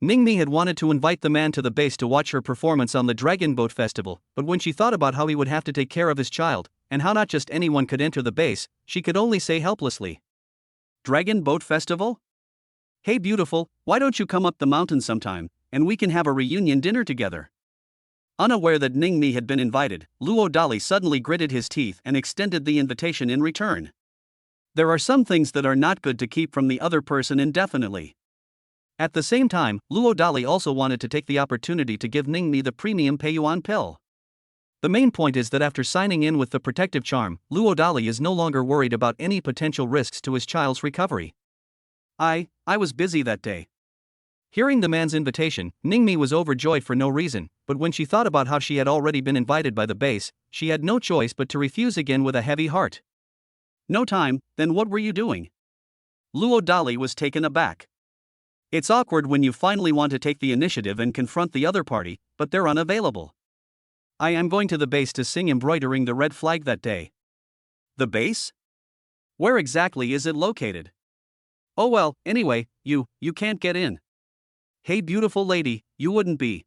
Ningmi had wanted to invite the man to the base to watch her performance on the Dragon Boat Festival, but when she thought about how he would have to take care of his child, and how not just anyone could enter the base, she could only say helplessly. Dragon Boat Festival? Hey beautiful, why don't you come up the mountain sometime, and we can have a reunion dinner together? Unaware that Ningmi had been invited, Luo Dali suddenly gritted his teeth and extended the invitation in return. There are some things that are not good to keep from the other person indefinitely. At the same time, Luo Dali also wanted to take the opportunity to give Ningmi the premium Peiyuan pill. The main point is that after signing in with the protective charm, Luo Dali is no longer worried about any potential risks to his child's recovery. I was busy that day. Hearing the man's invitation, Ningmi was overjoyed for no reason, but when she thought about how she had already been invited by the base, she had no choice but to refuse again with a heavy heart. No time, then what were you doing? Luo Dali was taken aback. It's awkward when you finally want to take the initiative and confront the other party, but they're unavailable. I am going to the base to sing embroidering the red flag that day. The base? Where exactly is it located? Oh well, anyway, you can't get in. Hey beautiful lady, you wouldn't be.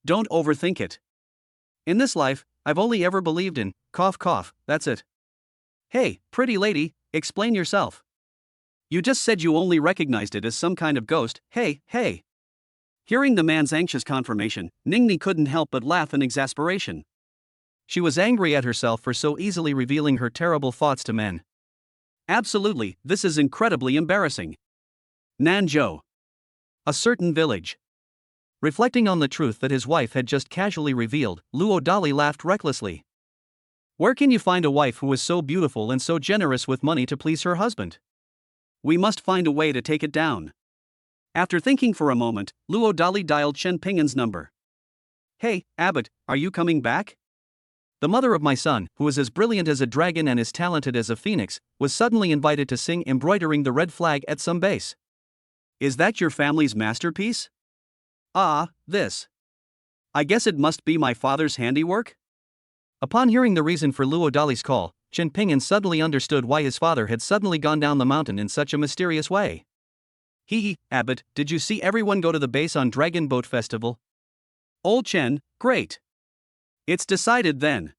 Don't overthink it. In this life, I've only ever believed in, cough, that's it. Hey, pretty lady, explain yourself. You just said you only recognized it as some kind of ghost, hey. Hearing the man's anxious confirmation, Ningmi couldn't help but laugh in exasperation. She was angry at herself for so easily revealing her terrible thoughts to men. Absolutely, this is incredibly embarrassing. Nanzhou. A certain village. Reflecting on the truth that his wife had just casually revealed, Luo Dali laughed recklessly. Where can you find a wife who is so beautiful and so generous with money to please her husband? We must find a way to take it down. After thinking for a moment, Luo Dali dialed Chen Ping'an's number. Hey, Abbot, are you coming back? The mother of my son, who is as brilliant as a dragon and as talented as a phoenix, was suddenly invited to sing embroidering the red flag at some base. Is that your family's masterpiece? This. I guess it must be my father's handiwork? Upon hearing the reason for Luo Dali's call, Chen Ping'an suddenly understood why his father had suddenly gone down the mountain in such a mysterious way. Abbot, did you see everyone go to the base on Dragon Boat Festival? Old Chen, great. It's decided then.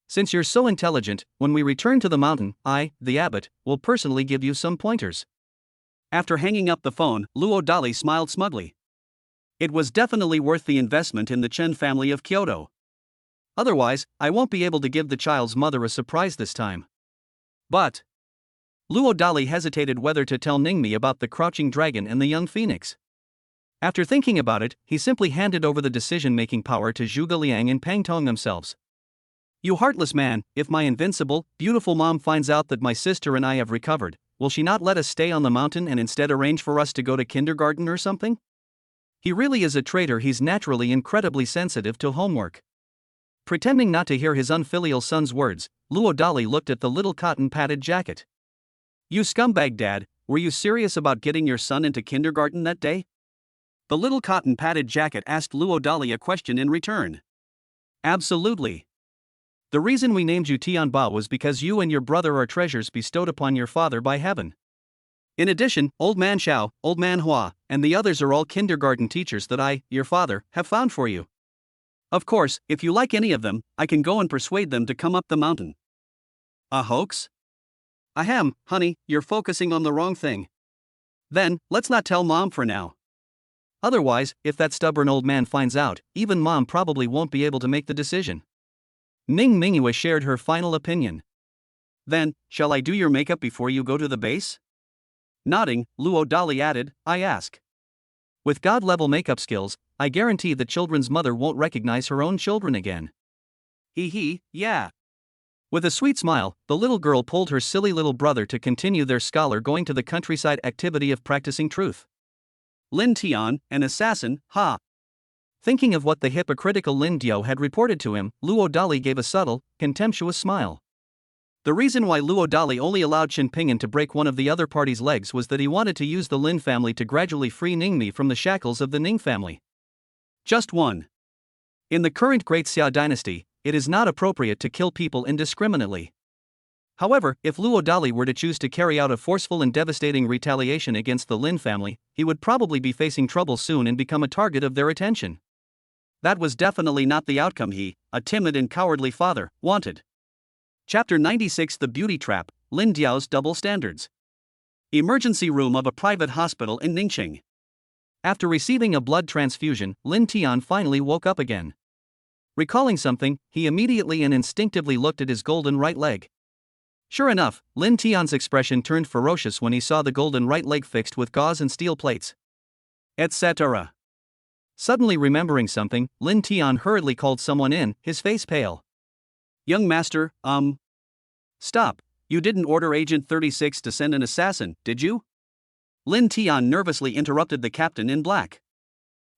Since you're so intelligent, when we return to the mountain, I, the abbot, will personally give you some pointers. After hanging up the phone, Luo Dali smiled smugly. It was definitely worth the investment in the Chen family of Kyoto. Otherwise, I won't be able to give the child's mother a surprise this time. But Luo Dali hesitated whether to tell Ningmi about the crouching dragon and the young phoenix. After thinking about it, he simply handed over the decision-making power to Zhuge Liang and Pang Tong themselves. You heartless man, if my invincible, beautiful mom finds out that my sister and I have recovered, will she not let us stay on the mountain and instead arrange for us to go to kindergarten or something? He really is a traitor. He's naturally incredibly sensitive to homework. Pretending not to hear his unfilial son's words, Luo Dali looked at the little cotton-padded jacket. You scumbag dad, were you serious about getting your son into kindergarten that day? The little cotton-padded jacket asked Luo Dali a question in return. Absolutely. The reason we named you Tianba was because you and your brother are treasures bestowed upon your father by heaven. In addition, Old Man Xiao, Old Man Hua, and the others are all kindergarten teachers that I, your father, have found for you. Of course, if you like any of them, I can go and persuade them to come up the mountain. A hoax? Ahem, honey, you're focusing on the wrong thing. Then, let's not tell Mom for now. Otherwise, if that stubborn old man finds out, even Mom probably won't be able to make the decision. Ning Minghua shared her final opinion. Then, shall I do your makeup before you go to the base? Nodding, Luo Dali added, I ask. With god-level makeup skills, I guarantee the children's mother won't recognize her own children again. Hee hee, yeah. With a sweet smile, the little girl pulled her silly little brother to continue their scholar going to the countryside activity of practicing truth. Lin Tian, an assassin, ha! Thinking of what the hypocritical Lin Diao had reported to him, Luo Dali gave a subtle, contemptuous smile. The reason why Luo Dali only allowed Qin Pingan to break one of the other party's legs was that he wanted to use the Lin family to gradually free Ningmi from the shackles of the Ning family. Just one. In the current Great Xia dynasty, it is not appropriate to kill people indiscriminately. However, if Luo Dali were to choose to carry out a forceful and devastating retaliation against the Lin family, he would probably be facing trouble soon and become a target of their attention. That was definitely not the outcome he, a timid and cowardly father, wanted. Chapter 96 The Beauty Trap, Lin Diao's Double Standards. Emergency room of a private hospital in Ningxing. After receiving a blood transfusion, Lin Tian finally woke up again. Recalling something, he immediately and instinctively looked at his golden right leg. Sure enough, Lin Tian's expression turned ferocious when he saw the golden right leg fixed with gauze and steel plates. Etc. Suddenly remembering something, Lin Tian hurriedly called someone in, his face pale. Young master, Stop, you didn't order Agent 36 to send an assassin, did you? Lin Tian nervously interrupted the captain in black.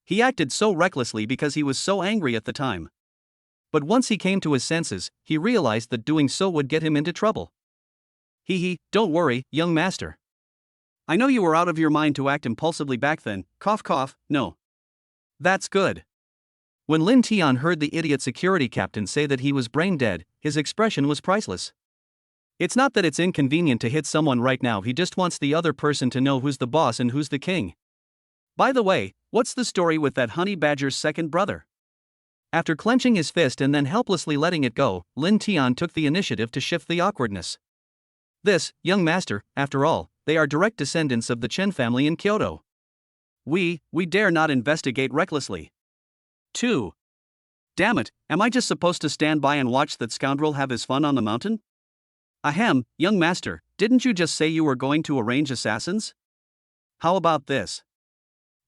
He acted so recklessly because he was so angry at the time. But once he came to his senses, he realized that doing so would get him into trouble. Hee hee, don't worry, young master. I know you were out of your mind to act impulsively back then, cough cough, no. That's good. When Lin Tian heard the idiot security captain say that he was brain dead, his expression was priceless. It's not that it's inconvenient to hit someone right now, he just wants the other person to know who's the boss and who's the king. By the way, what's the story with that honey badger's second brother? After clenching his fist and then helplessly letting it go, Lin Tian took the initiative to shift the awkwardness. This, young master, after all, they are direct descendants of the Chen family in Kyoto. We dare not investigate recklessly. 2. Damn it, am I just supposed to stand by and watch that scoundrel have his fun on the mountain? Ahem, young master, didn't you just say you were going to arrange assassins? How about this?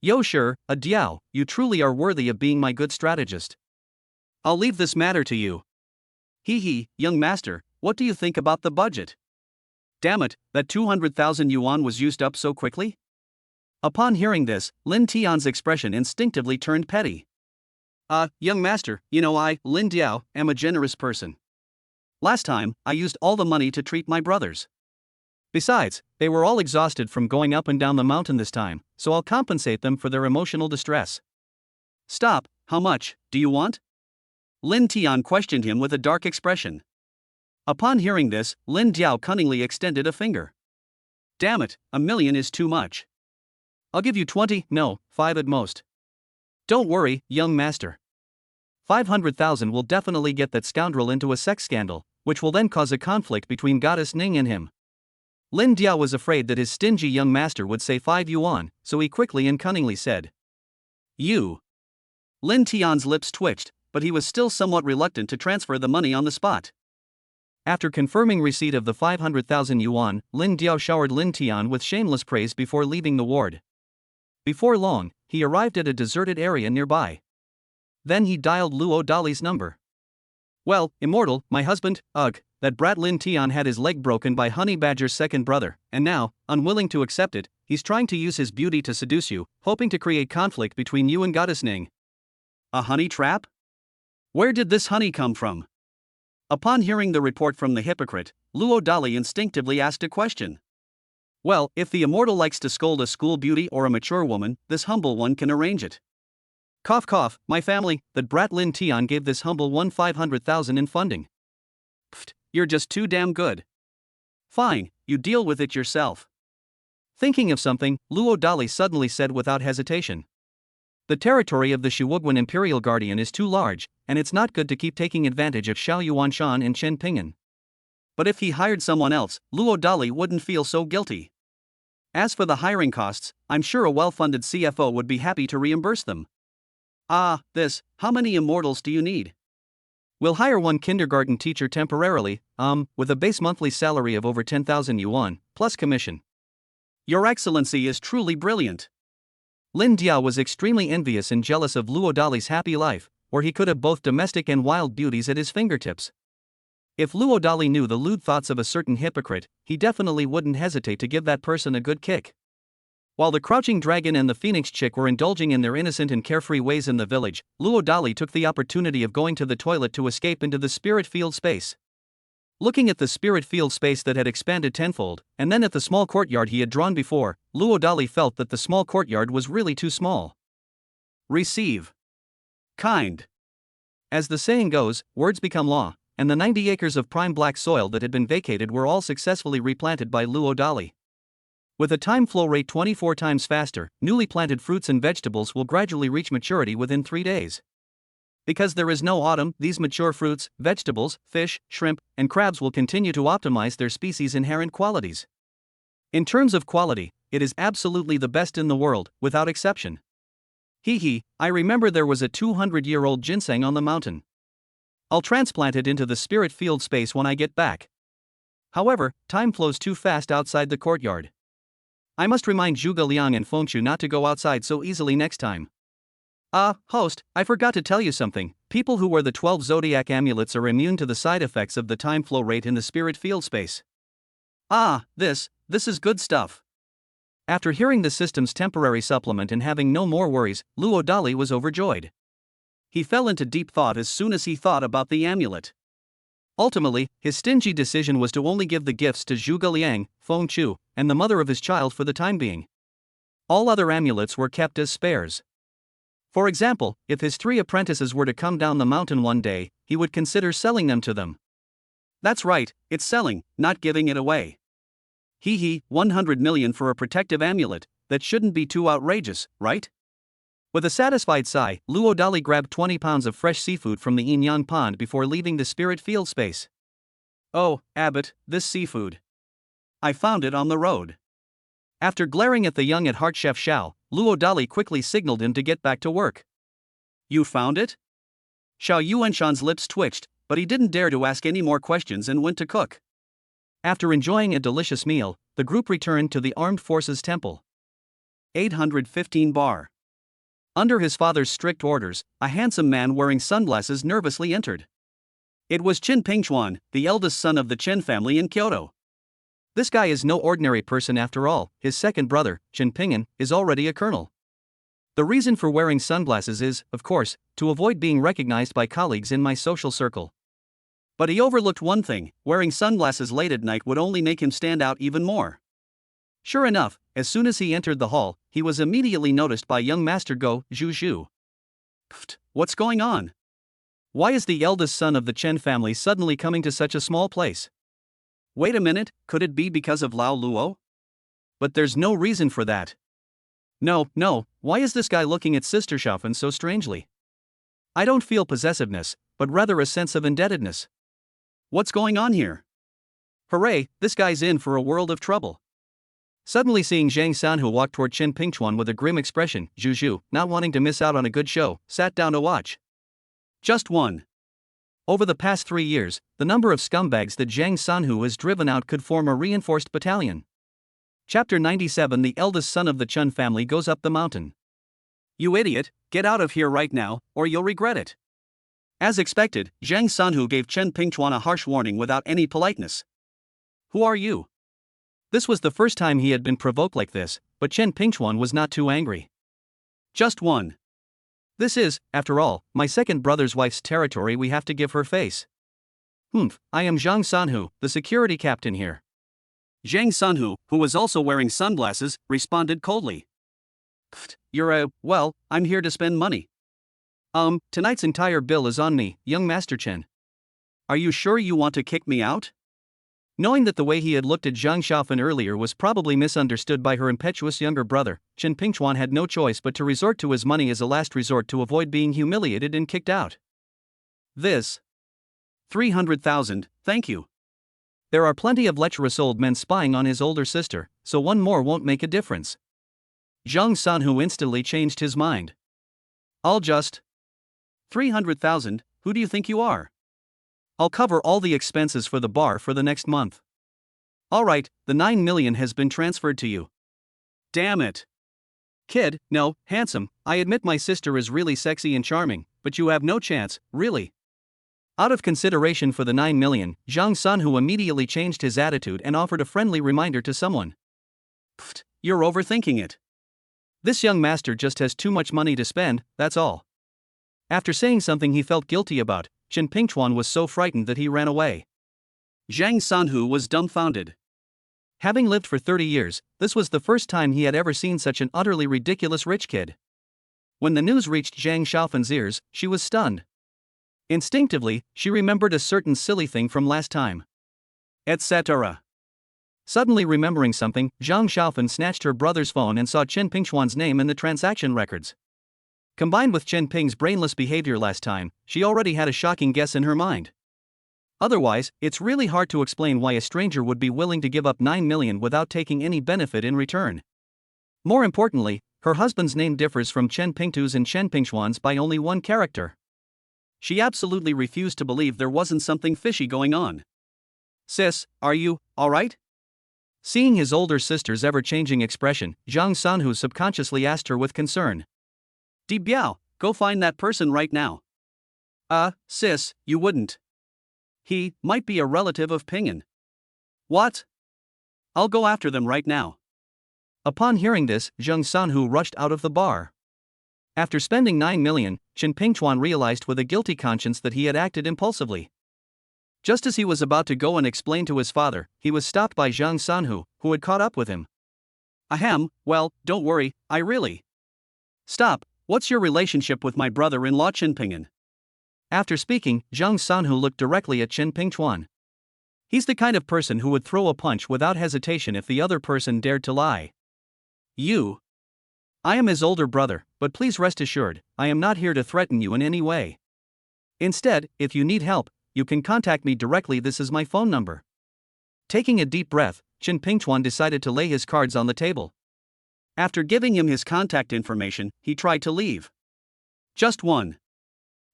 Yo sure, a Diao, you truly are worthy of being my good strategist. I'll leave this matter to you. Hee hee, young master, what do you think about the budget? Damn it, that 200,000 yuan was used up so quickly? Upon hearing this, Lin Tian's expression instinctively turned petty. Young master, you know Lin Diao, am a generous person. Last time, I used all the money to treat my brothers. Besides, they were all exhausted from going up and down the mountain this time, so I'll compensate them for their emotional distress. Stop, how much do you want? Lin Tian questioned him with a dark expression. Upon hearing this, Lin Diao cunningly extended a finger. Damn it, 1 million is too much. I'll give you 20, no, 5 at most. Don't worry, young master. 500,000 will definitely get that scoundrel into a sex scandal, which will then cause a conflict between Goddess Ning and him. Lin Diao was afraid that his stingy young master would say 5 yuan, so he quickly and cunningly said, You. Lin Tian's lips twitched, but he was still somewhat reluctant to transfer the money on the spot. After confirming receipt of the 500,000 yuan, Lin Diao showered Lin Tian with shameless praise before leaving the ward. Before long, he arrived at a deserted area nearby. Then he dialed Luo Dali's number. Well, immortal, my husband, ugh, that brat Lin Tian had his leg broken by Honey Badger's second brother, and now, unwilling to accept it, he's trying to use his beauty to seduce you, hoping to create conflict between you and Goddess Ning. A honey trap? Where did this honey come from? Upon hearing the report from the hypocrite, Luo Dali instinctively asked a question. Well, if the immortal likes to scold a school beauty or a mature woman, this humble one can arrange it. Cough cough, my family, that brat Lin Tian gave this humble one 500,000 in funding. Pfft, you're just too damn good. Fine, you deal with it yourself. Thinking of something, Luo Dali suddenly said without hesitation. The territory of the Shuwugwan Imperial Guardian is too large, and it's not good to keep taking advantage of Xiao Yuanshan and Chen Ping'an. But if he hired someone else, Luo Dali wouldn't feel so guilty. As for the hiring costs, I'm sure a well-funded CFO would be happy to reimburse them. How many immortals do you need? We'll hire one kindergarten teacher temporarily, with a base monthly salary of over 10,000 yuan, plus commission. Your Excellency is truly brilliant. Lin Diao was extremely envious and jealous of Luo Dali's happy life, where he could have both domestic and wild beauties at his fingertips. If Luo Dali knew the lewd thoughts of a certain hypocrite, he definitely wouldn't hesitate to give that person a good kick. While the crouching dragon and the phoenix chick were indulging in their innocent and carefree ways in the village, Luo Dali took the opportunity of going to the toilet to escape into the spirit field space. Looking at the spirit field space that had expanded tenfold, and then at the small courtyard he had drawn before, Luo Dali felt that the small courtyard was really too small. Receive. Kind. As the saying goes, words become law, and the 90 acres of prime black soil that had been vacated were all successfully replanted by Luo Dali. With a time flow rate 24 times faster, newly planted fruits and vegetables will gradually reach maturity within 3 days. Because there is no autumn, these mature fruits, vegetables, fish, shrimp, and crabs will continue to optimize their species' inherent qualities. In terms of quality, it is absolutely the best in the world, without exception. I remember there was a 200-year-old ginseng on the mountain. I'll transplant it into the spirit field space when I get back. However, time flows too fast outside the courtyard. I must remind Zhuge Liang and Fengchu not to go outside so easily next time. Host, I forgot to tell you something. People who wear the 12 zodiac amulets are immune to the side effects of the time flow rate in the spirit field space. This is good stuff. After hearing the system's temporary supplement and having no more worries, Luo Dali was overjoyed. He fell into deep thought as soon as he thought about the amulet. Ultimately, his stingy decision was to only give the gifts to Zhuge Liang, Feng Chu, and the mother of his child for the time being. All other amulets were kept as spares. For example, if his 3 apprentices were to come down the mountain one day, he would consider selling them to them. That's right, it's selling, not giving it away. 100 million for a protective amulet, that shouldn't be too outrageous, right? With a satisfied sigh, Luo Dali grabbed 20 pounds of fresh seafood from the Yinyan pond before leaving the spirit field space. Oh, Abbot, this seafood. I found it on the road. After glaring at the young at heart Chef Xiao, Luo Dali quickly signaled him to get back to work. You found it? Xiao Yuanshan's lips twitched, but he didn't dare to ask any more questions and went to cook. After enjoying a delicious meal, the group returned to the Armed Forces Temple. 815 bar. Under his father's strict orders, a handsome man wearing sunglasses nervously entered. It was Chen Pingchuan, the eldest son of the Chen family in Kyoto. This guy is no ordinary person after all. His second brother, Chen Ping'an, is already a colonel. The reason for wearing sunglasses is, of course, to avoid being recognized by colleagues in my social circle. But he overlooked one thing: wearing sunglasses late at night would only make him stand out even more. Sure enough, as soon as he entered the hall, he was immediately noticed by young Master Go, Zhu. What's going on? Why is the eldest son of the Chen family suddenly coming to such a small place? Wait a minute, could it be because of Lao Luo? But there's no reason for that. No, why is this guy looking at Sister Shaofen so strangely? I don't feel possessiveness, but rather a sense of indebtedness. What's going on here? Hooray, this guy's in for a world of trouble. Suddenly seeing Zhang Sanhu walk toward Chen Pingchuan with a grim expression, Zhu, not wanting to miss out on a good show, sat down to watch. Just one. Over the past 3 years, the number of scumbags that Zhang Sanhu has driven out could form a reinforced battalion. Chapter 97. The eldest son of the Chen family goes up the mountain. You idiot, get out of here right now, or you'll regret it. As expected, Zhang Sanhu gave Chen Pingchuan a harsh warning without any politeness. Who are you? This was the first time he had been provoked like this, but Chen Pingchuan was not too angry. Just one. This is, after all, my second brother's wife's territory. We have to give her face. I am Zhang Sanhu, the security captain here. Zhang Sanhu, who was also wearing sunglasses, responded coldly. I'm here to spend money. Tonight's entire bill is on me, young Master Chen. Are you sure you want to kick me out? Knowing that the way he had looked at Zhang Xiaofan earlier was probably misunderstood by her impetuous younger brother, Chen Pingchuan had no choice but to resort to his money as a last resort to avoid being humiliated and kicked out. This 300,000, thank you. There are plenty of lecherous old men spying on his older sister, so one more won't make a difference. Zhang Sanhu instantly changed his mind. I'll just 300,000, who do you think you are? I'll cover all the expenses for the bar for the next month. Alright, the 9 million has been transferred to you. Damn it. Kid, no, handsome, I admit my sister is really sexy and charming, but you have no chance, really. Out of consideration for the 9 million, Zhang Sanhu immediately changed his attitude and offered a friendly reminder to someone. Pfft, you're overthinking it. This young master just has too much money to spend, that's all. After saying something he felt guilty about, Chen Pingchuan was so frightened that he ran away. Zhang Sanhu was dumbfounded. Having lived for 30 years, this was the first time he had ever seen such an utterly ridiculous rich kid. When the news reached Zhang Xiaofan's ears, she was stunned. Instinctively, she remembered a certain silly thing from last time. Etc. Suddenly remembering something, Zhang Xiaofan snatched her brother's phone and saw Chen Pingchuan's name in the transaction records. Combined with Chen Ping's brainless behavior last time, she already had a shocking guess in her mind. Otherwise, it's really hard to explain why a stranger would be willing to give up 9 million without taking any benefit in return. More importantly, her husband's name differs from Chen Pingtu's and Chen Pingchuan's by only one character. She absolutely refused to believe there wasn't something fishy going on. Sis, are you alright? Seeing his older sister's ever-changing expression, Zhang Sanhu subconsciously asked her with concern. Di Biao, go find that person right now. Sis, you wouldn't. He might be a relative of Ping'an. What? I'll go after them right now. Upon hearing this, Zhang Sanhu rushed out of the bar. After spending 9 million, Chen Pingchuan realized with a guilty conscience that he had acted impulsively. Just as he was about to go and explain to his father, he was stopped by Zhang Sanhu, who had caught up with him. Ahem, well, don't worry, I really. Stop, what's your relationship with my brother-in-law Chen Ping'an? After speaking, Zhang Sanhu looked directly at Chen Pingchuan. He's the kind of person who would throw a punch without hesitation if the other person dared to lie. You. I am his older brother, but please rest assured, I am not here to threaten you in any way. Instead, if you need help, you can contact me directly. This is my phone number. Taking a deep breath, Chen Pingchuan decided to lay his cards on the table. After giving him his contact information, he tried to leave. Just one.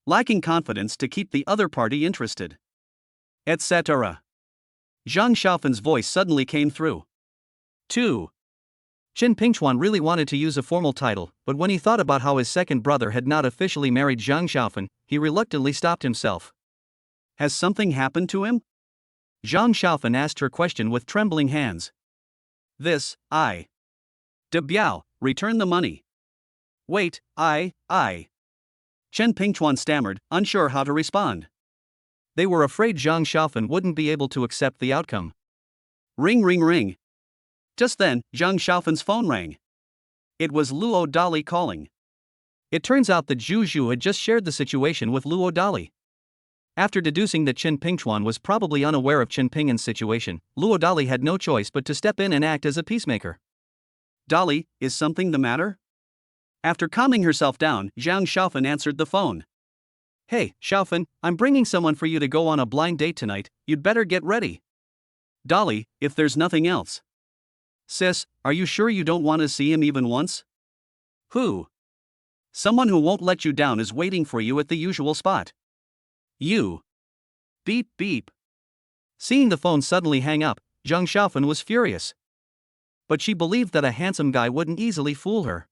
Lacking confidence to keep the other party interested. Etc. Zhang Xiaofan's voice suddenly came through. 2. Chen Pingchuan really wanted to use a formal title, but when he thought about how his second brother had not officially married Zhang Xiaofan, he reluctantly stopped himself. Has something happened to him? Zhang Xiaofan asked her question with trembling hands. This, I. De Biao, return the money. Wait, I. Chen Pingchuan stammered, unsure how to respond. They were afraid Zhang Xiaofan wouldn't be able to accept the outcome. Ring ring ring. Just then, Zhang Xiaofan's phone rang. It was Luo Dali calling. It turns out that Zhu Zhu had just shared the situation with Luo Dali. After deducing that Chen Pingchuan was probably unaware of Chen Ping'an's situation, Luo Dali had no choice but to step in and act as a peacemaker. Dali, is something the matter? After calming herself down, Zhang Xiaofan answered the phone. Hey, Xiaofan, I'm bringing someone for you to go on a blind date tonight, you'd better get ready. Dali, if there's nothing else. Sis, are you sure you don't want to see him even once? Who? Someone who won't let you down is waiting for you at the usual spot. You. Beep beep. Seeing the phone suddenly hang up, Zhang Xiaofan was furious. But she believed that a handsome guy wouldn't easily fool her.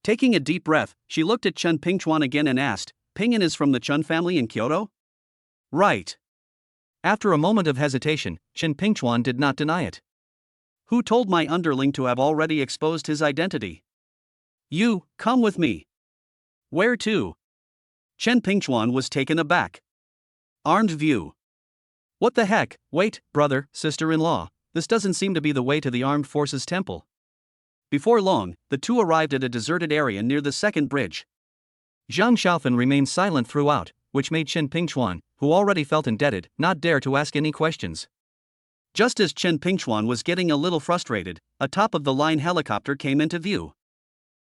Taking a deep breath, she looked at Chen Pingchuan again and asked, Ping'an is from the Chen family in Kyoto? Right. After a moment of hesitation, Chen Pingchuan did not deny it. Who told my underling to have already exposed his identity? You, come with me. Where to? Chen Pingchuan was taken aback. Armed view. What the heck, wait, brother, sister-in-law, this doesn't seem to be the way to the Armed Forces Temple. Before long, the two arrived at a deserted area near the second bridge. Zhang Xiaofan remained silent throughout, which made Chen Pingchuan, who already felt indebted, not dare to ask any questions. Just as Chen Pingchuan was getting a little frustrated, a top-of-the-line helicopter came into view.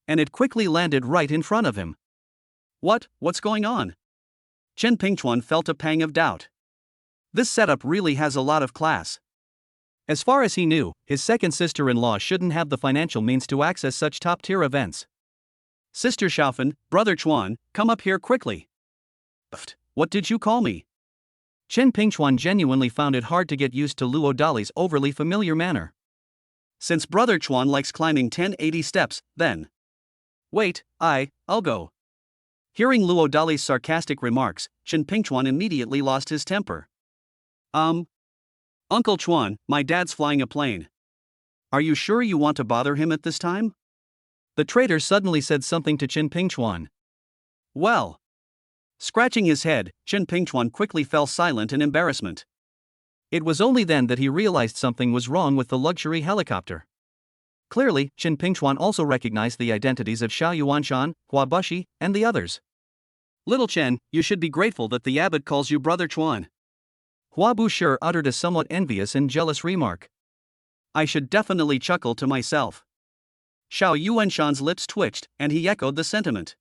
And it quickly landed right in front of him. What's going on? Chen Pingchuan felt a pang of doubt. This setup really has a lot of class. As far as he knew, his second sister-in-law shouldn't have the financial means to access such top-tier events. Sister Xiaofan, brother Chuan, come up here quickly. What did you call me? Chen Pingchuan genuinely found it hard to get used to Luo Dali's overly familiar manner. Since brother Chuan likes climbing 1080 steps, then. Wait, I'll go. Hearing Luo Dali's sarcastic remarks, Chen Pingchuan immediately lost his temper. Uncle Chuan, my dad's flying a plane. Are you sure you want to bother him at this time? The traitor suddenly said something to Chen Pingchuan. Well. Scratching his head, Chen Pingchuan quickly fell silent in embarrassment. It was only then that he realized something was wrong with the luxury helicopter. Clearly, Chen Pingchuan also recognized the identities of Xiao Yuanshan, Hua Bushi, and the others. Little Chen, you should be grateful that the abbot calls you brother Chuan. Hua Bushi uttered a somewhat envious and jealous remark. I should definitely chuckle to myself. Xiao Yuanshan's lips twitched, and he echoed the sentiment.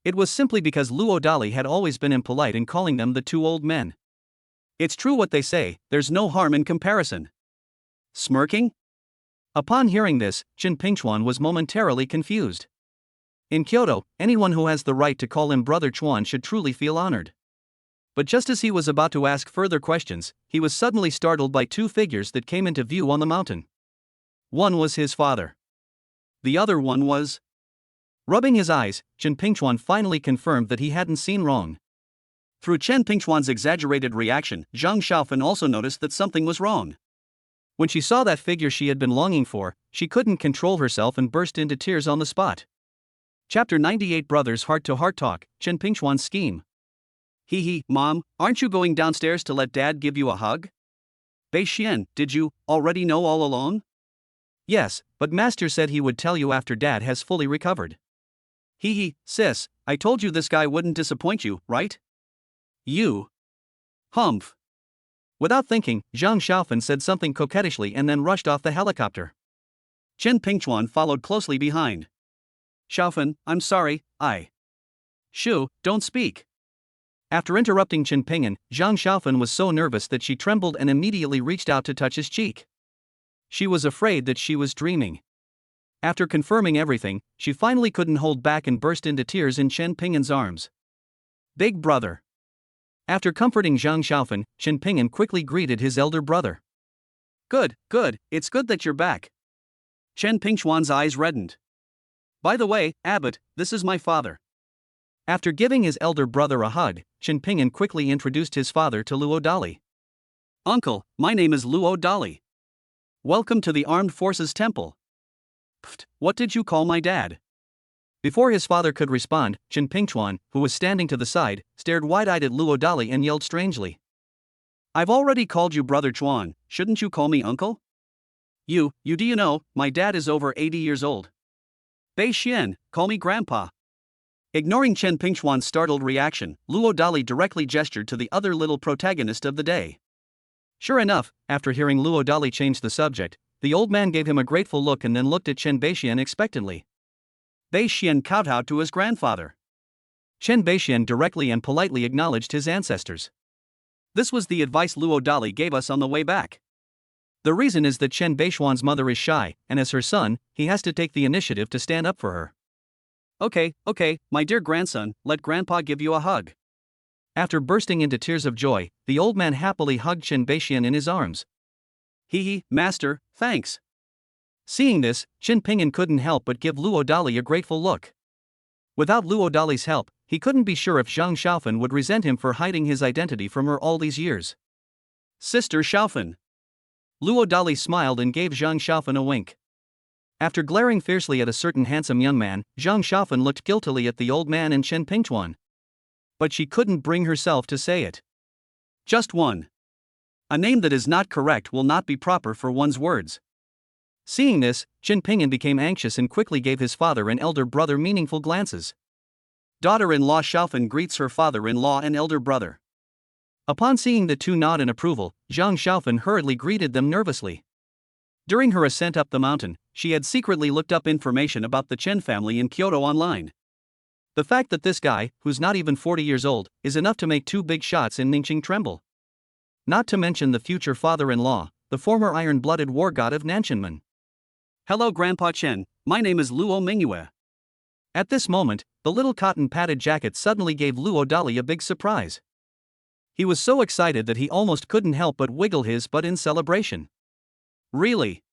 It was simply because Luo Dali had always been impolite in calling them the two old men. It's true what they say, there's no harm in comparison. Smirking? Upon hearing this, Chen Pingchuan was momentarily confused. In Kyoto, anyone who has the right to call him brother Chuan should truly feel honored. But just as he was about to ask further questions, he was suddenly startled by two figures that came into view on the mountain. One was his father. The other one was... Rubbing his eyes, Chen Pingchuan finally confirmed that he hadn't seen wrong. Through Chen Pingchuan's exaggerated reaction, Zhang Xiaofan also noticed that something was wrong. When she saw that figure she had been longing for, she couldn't control herself and burst into tears on the spot. Chapter 98 Brothers Heart-to-Heart Talk, Chen Pingchuan's Scheme. Mom, aren't you going downstairs to let Dad give you a hug? Bei Xian, did you already know all along? Yes, but Master said he would tell you after Dad has fully recovered. Sis, I told you this guy wouldn't disappoint you, right? You. Humph. Without thinking, Zhang Xiaofan said something coquettishly and then rushed off the helicopter. Chen Pingchuan followed closely behind. Xiaofan, I'm sorry, Shu, don't speak. After interrupting Chen Ping'an, Zhang Xiaofan was so nervous that she trembled and immediately reached out to touch his cheek. She was afraid that she was dreaming. After confirming everything, she finally couldn't hold back and burst into tears in Chen Ping'an's arms. Big brother. After comforting Zhang Xiaofan, Chen Ping'an quickly greeted his elder brother. Good, it's good that you're back. Chen Pingchuan's eyes reddened. By the way, Abbot, this is my father. After giving his elder brother a hug, Chen Ping'an quickly introduced his father to Luo Dali. Uncle, my name is Luo Dali. Welcome to the Armed Forces Temple. What did you call my dad? Before his father could respond, Chen Pingchuan, who was standing to the side, stared wide-eyed at Luo Dali and yelled strangely. I've already called you brother Chuan, shouldn't you call me uncle? Do you know, my dad is over 80 years old. Bei Xian, call me grandpa. Ignoring Chen Pingchuan's startled reaction, Luo Dali directly gestured to the other little protagonist of the day. Sure enough, after hearing Luo Dali change the subject, the old man gave him a grateful look and then looked at Chen Beixian expectantly. Bei Xian kowtowed to his grandfather. Chen Beixian directly and politely acknowledged his ancestors. This was the advice Luo Dali gave us on the way back. The reason is that Chen Beixian's mother is shy, and as her son, he has to take the initiative to stand up for her. Okay, my dear grandson, let grandpa give you a hug. After bursting into tears of joy, the old man happily hugged Chen Beixian in his arms. Master, thanks. Seeing this, Chen Ping'an couldn't help but give Luo Dali a grateful look. Without Luo Dali's help, he couldn't be sure if Zhang Xiaofan would resent him for hiding his identity from her all these years. Sister Xiaofan. Luo Dali smiled and gave Zhang Xiaofan a wink. After glaring fiercely at a certain handsome young man, Zhang Xiaofan looked guiltily at the old man and Chen Pingchuan. But she couldn't bring herself to say it. Just one. A name that is not correct will not be proper for one's words. Seeing this, Chen Ping'an became anxious and quickly gave his father and elder brother meaningful glances. Daughter-in-law Xiaofan greets her father-in-law and elder brother. Upon seeing the two nod in approval, Zhang Xiaofan hurriedly greeted them nervously. During her ascent up the mountain, she had secretly looked up information about the Chen family in Kyoto online. The fact that this guy, who's not even 40 years old, is enough to make two big shots in Ningxing tremble. Not to mention the future father-in-law, the former iron-blooded war god of Nanshanmen. Hello Grandpa Chen, my name is Luo Mingyue. At this moment, the little cotton-padded jacket suddenly gave Luo Dali a big surprise. He was so excited that he almost couldn't help but wiggle his butt in celebration. Really?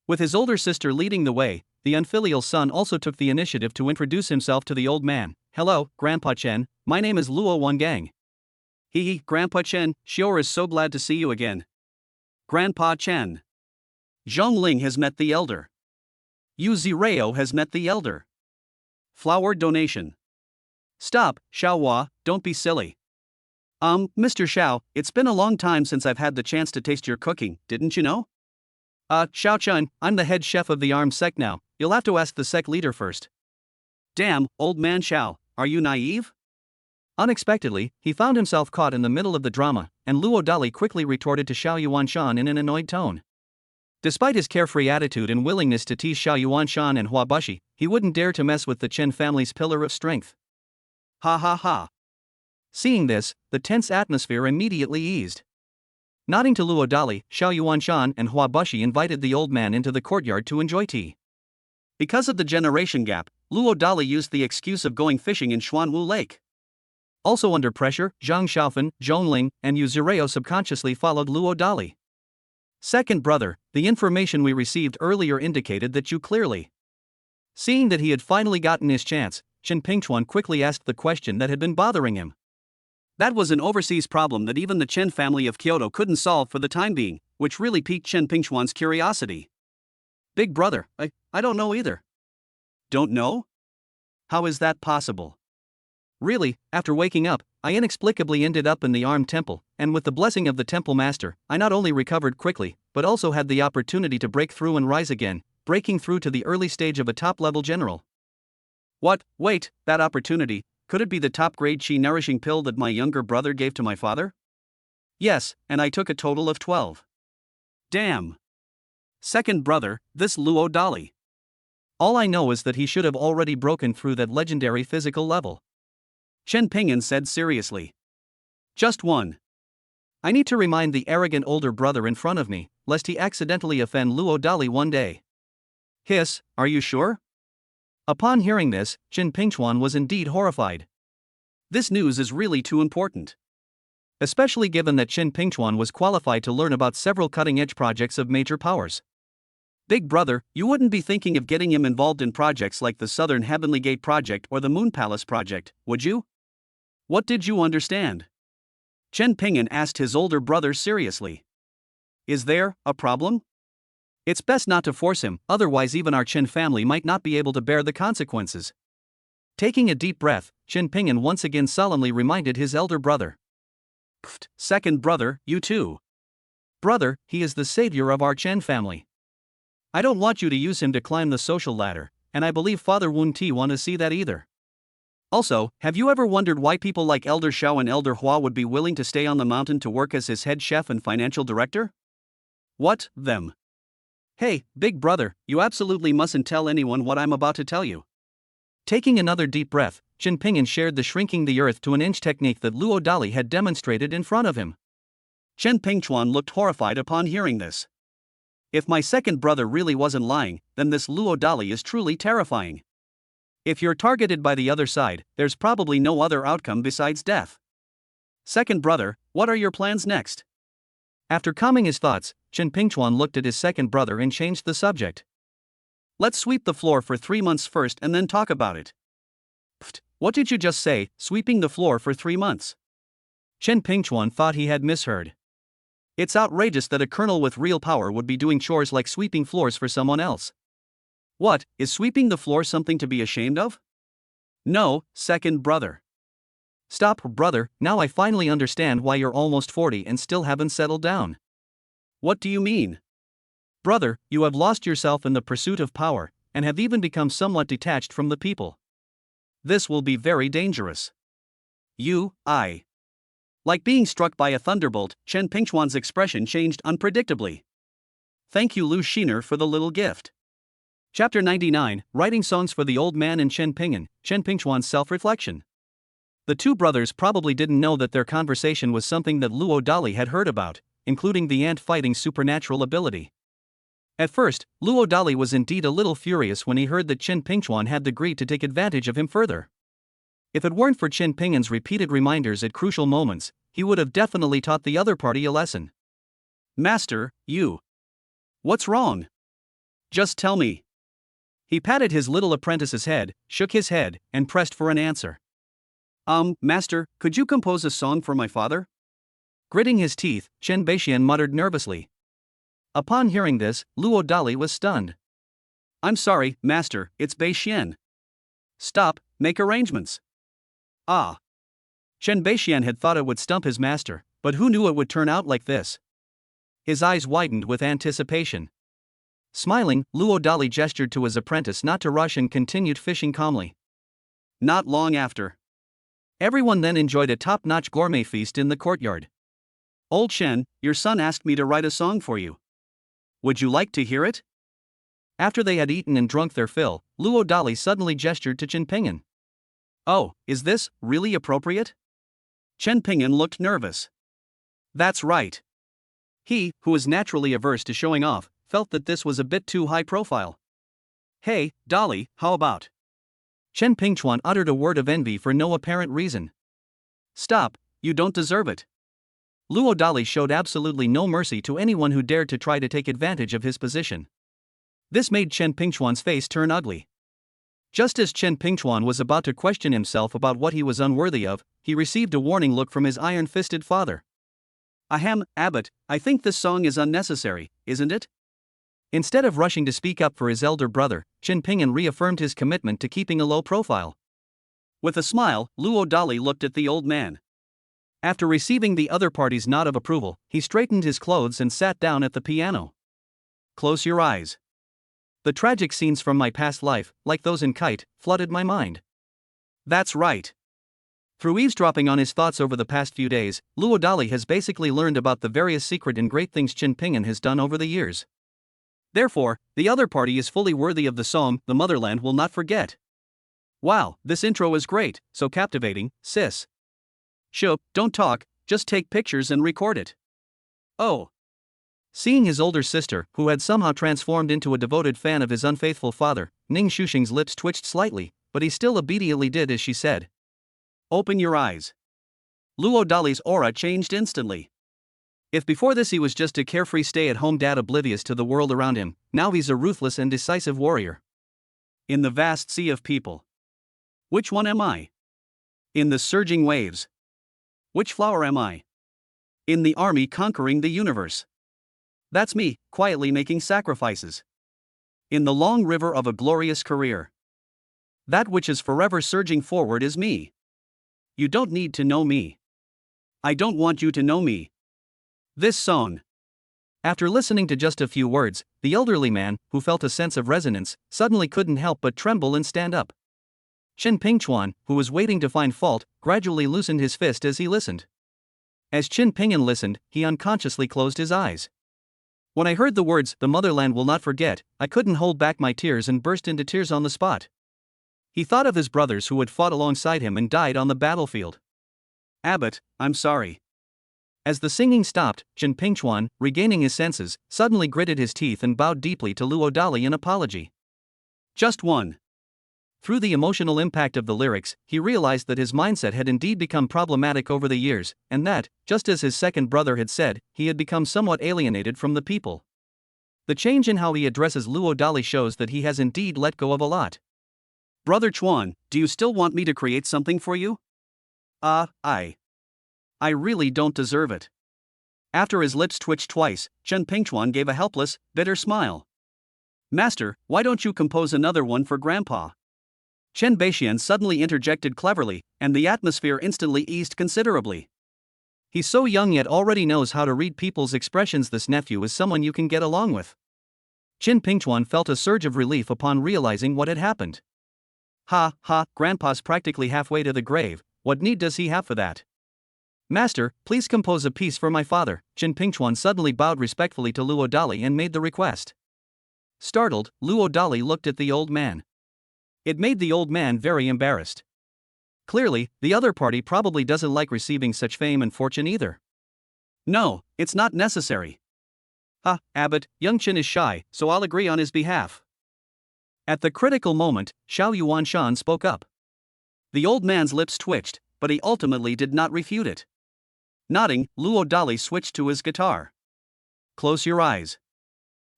With his older sister leading the way, the unfilial son also took the initiative to introduce himself to the old man. Hello, Grandpa Chen, my name is Luo Wangang. Hee, Grandpa Chen, sure is so glad to see you again. Grandpa Chen. Zhong Ling has met the elder. Yu Zireo has met the elder. Flower donation. Stop, Xiaohua, don't be silly. Mr. Xiao, it's been a long time since I've had the chance to taste your cooking, didn't you know? Xiao Chun, I'm the head chef of the armed sect now, you'll have to ask the sect leader first. Damn, old man Xiao, are you naive? Unexpectedly, he found himself caught in the middle of the drama, and Luo Dali quickly retorted to Xiao Yuanshan in an annoyed tone. Despite his carefree attitude and willingness to tease Xiao Yuanshan and Hua Bushi, he wouldn't dare to mess with the Chen family's pillar of strength. Ha ha ha. Seeing this, the tense atmosphere immediately eased. Nodding to Luo Dali, Xiao Yuanshan and Hua Bushi invited the old man into the courtyard to enjoy tea. Because of the generation gap, Luo Dali used the excuse of going fishing in Xuanwu Lake. Also under pressure, Zhang Xiaofan, Zhongling, and Yu Zireo subconsciously followed Luo Dali. Second brother, the information we received earlier indicated that you clearly. Seeing that he had finally gotten his chance, Chen Pingchuan quickly asked the question that had been bothering him. That was an overseas problem that even the Chen family of Kyoto couldn't solve for the time being, which really piqued Chen Pingchuan's curiosity. Big brother, I don't know either. Don't know? How is that possible? Really, after waking up, I inexplicably ended up in the armed temple, and with the blessing of the temple master, I not only recovered quickly, but also had the opportunity to break through and rise again, breaking through to the early stage of a top-level general. What? Wait, that opportunity, could it be the top-grade qi nourishing pill that my younger brother gave to my father? Yes, and I took a total of 12. Damn. Second brother, this Luo Dali. All I know is that he should have already broken through that legendary physical level. Chen Pingyan said seriously. Just one. I need to remind the arrogant older brother in front of me, lest he accidentally offend Luo Dali one day. Hiss, are you sure? Upon hearing this, Chen Pingchuan was indeed horrified. This news is really too important. Especially given that Chen Pingchuan was qualified to learn about several cutting-edge projects of major powers. Big brother, you wouldn't be thinking of getting him involved in projects like the Southern Heavenly Gate project or the Moon Palace project, would you? What did you understand? Chen Pingyan asked his older brother seriously. Is there a problem? It's best not to force him, otherwise even our Chen family might not be able to bear the consequences. Taking a deep breath, Chen Pingyan once again solemnly reminded his elder brother. Pfft, second brother, you too. Brother, he is the savior of our Chen family. I don't want you to use him to climb the social ladder, and I believe Father Wen Ti want to see that either. Also, have you ever wondered why people like Elder Xiao and Elder Hua would be willing to stay on the mountain to work as his head chef and financial director? What, them? Hey, big brother, you absolutely mustn't tell anyone what I'm about to tell you. Taking another deep breath, Chen Pingyan shared the shrinking the earth to an inch technique that Luo Dali had demonstrated in front of him. Chen Pingchuan looked horrified upon hearing this. If my second brother really wasn't lying, then this Luo Dali is truly terrifying. If you're targeted by the other side, there's probably no other outcome besides death. Second brother, what are your plans next? After calming his thoughts, Chen Pingchuan looked at his second brother and changed the subject. Let's sweep the floor for 3 months first and then talk about it. Pfft, what did you just say, sweeping the floor for 3 months? Chen Pingchuan thought he had misheard. It's outrageous that a colonel with real power would be doing chores like sweeping floors for someone else. What, is sweeping the floor something to be ashamed of? No, second brother. Stop, brother, now I finally understand why you're almost 40 and still haven't settled down. What do you mean? Brother, you have lost yourself in the pursuit of power, and have even become somewhat detached from the people. This will be very dangerous. Like being struck by a thunderbolt, Chen Pingchuan's expression changed unpredictably. Thank you Lu Shiner for the little gift. Chapter 99, Writing Songs for the Old Man and Chen Pingchuan's Self-Reflection. The two brothers probably didn't know that their conversation was something that Luo Dali had heard about, including the ant fighting supernatural ability. At first, Luo Dali was indeed a little furious when he heard that Chen Pingchuan had agreed to take advantage of him further. If it weren't for Chen Ping'an's repeated reminders at crucial moments, he would have definitely taught the other party a lesson. Master, you. What's wrong? Just tell me. He patted his little apprentice's head, shook his head, and pressed for an answer. Master, could you compose a song for my father? Gritting his teeth, Chen Beixian muttered nervously. Upon hearing this, Luo Dali was stunned. I'm sorry, Master, it's Beixian. Stop, make arrangements. Ah. Chen Beixian had thought it would stump his master, but who knew it would turn out like this? His eyes widened with anticipation. Smiling, Luo Dali gestured to his apprentice not to rush and continued fishing calmly. Not long after. Everyone then enjoyed a top-notch gourmet feast in the courtyard. Old Chen, your son asked me to write a song for you. Would you like to hear it? After they had eaten and drunk their fill, Luo Dali suddenly gestured to Chen Ping'an. Oh, is this really appropriate? Chen Ping'an looked nervous. That's right. He, who was naturally averse to showing off, felt that this was a bit too high profile. Hey, Dali, how about? Chen Pingchuan uttered a word of envy for no apparent reason. Stop, you don't deserve it. Luo Dali showed absolutely no mercy to anyone who dared to try to take advantage of his position. This made Chen Pingchuan's face turn ugly. Just as Chen Pingchuan was about to question himself about what he was unworthy of, he received a warning look from his iron-fisted father. Ahem, Abbot, I think this song is unnecessary, isn't it? Instead of rushing to speak up for his elder brother, Chen Ping'an reaffirmed his commitment to keeping a low profile. With a smile, Luo Dali looked at the old man. After receiving the other party's nod of approval, he straightened his clothes and sat down at the piano. Close your eyes. The tragic scenes from my past life, like those in Kite, flooded my mind. That's right. Through eavesdropping on his thoughts over the past few days, Luo Dali has basically learned about the various secret and great things Chen Ping'an has done over the years. Therefore, the other party is fully worthy of the song the motherland will not forget. Wow, this intro is great, so captivating, sis. Shoo, don't talk, just take pictures and record it. Oh. Seeing his older sister, who had somehow transformed into a devoted fan of his unfaithful father, Ning Shuxing's lips twitched slightly, but he still obediently did as she said. Open your eyes. Luo Dali's aura changed instantly. If before this he was just a carefree stay-at-home dad oblivious to the world around him, now he's a ruthless and decisive warrior. In the vast sea of people. Which one am I? In the surging waves. Which flower am I? In the army conquering the universe. That's me, quietly making sacrifices. In the long river of a glorious career. That which is forever surging forward is me. You don't need to know me. I don't want you to know me. This song. After listening to just a few words, the elderly man, who felt a sense of resonance, suddenly couldn't help but tremble and stand up. Chen Pingchuan, who was waiting to find fault, gradually loosened his fist as he listened. As Chen Ping'an listened, he unconsciously closed his eyes. When I heard the words, "The motherland will not forget," I couldn't hold back my tears and burst into tears on the spot. He thought of his brothers who had fought alongside him and died on the battlefield. Abbot, I'm sorry. As the singing stopped, Chen Pingchuan, regaining his senses, suddenly gritted his teeth and bowed deeply to Luo Dali in apology. Just one. Through the emotional impact of the lyrics, he realized that his mindset had indeed become problematic over the years, and that, just as his second brother had said, he had become somewhat alienated from the people. The change in how he addresses Luo Dali shows that he has indeed let go of a lot. Brother Chuan, do you still want me to create something for you? I really don't deserve it. After his lips twitched twice, Chen Pingchuan gave a helpless, bitter smile. Master, why don't you compose another one for Grandpa? Chen Beixian suddenly interjected cleverly, and the atmosphere instantly eased considerably. He's so young yet already knows how to read people's expressions. This nephew is someone you can get along with. Chen Pingchuan felt a surge of relief upon realizing what had happened. Ha, Grandpa's practically halfway to the grave, what need does he have for that? Master, please compose a piece for my father. Qin Pingchuan suddenly bowed respectfully to Luo Dali and made the request. Startled, Luo Dali looked at the old man. It made the old man very embarrassed. Clearly, the other party probably doesn't like receiving such fame and fortune either. No, it's not necessary. Abbot, young Qin is shy, so I'll agree on his behalf. At the critical moment, Xiao Yuanshan spoke up. The old man's lips twitched, but he ultimately did not refute it. Nodding, Luo Dali switched to his guitar. Close your eyes.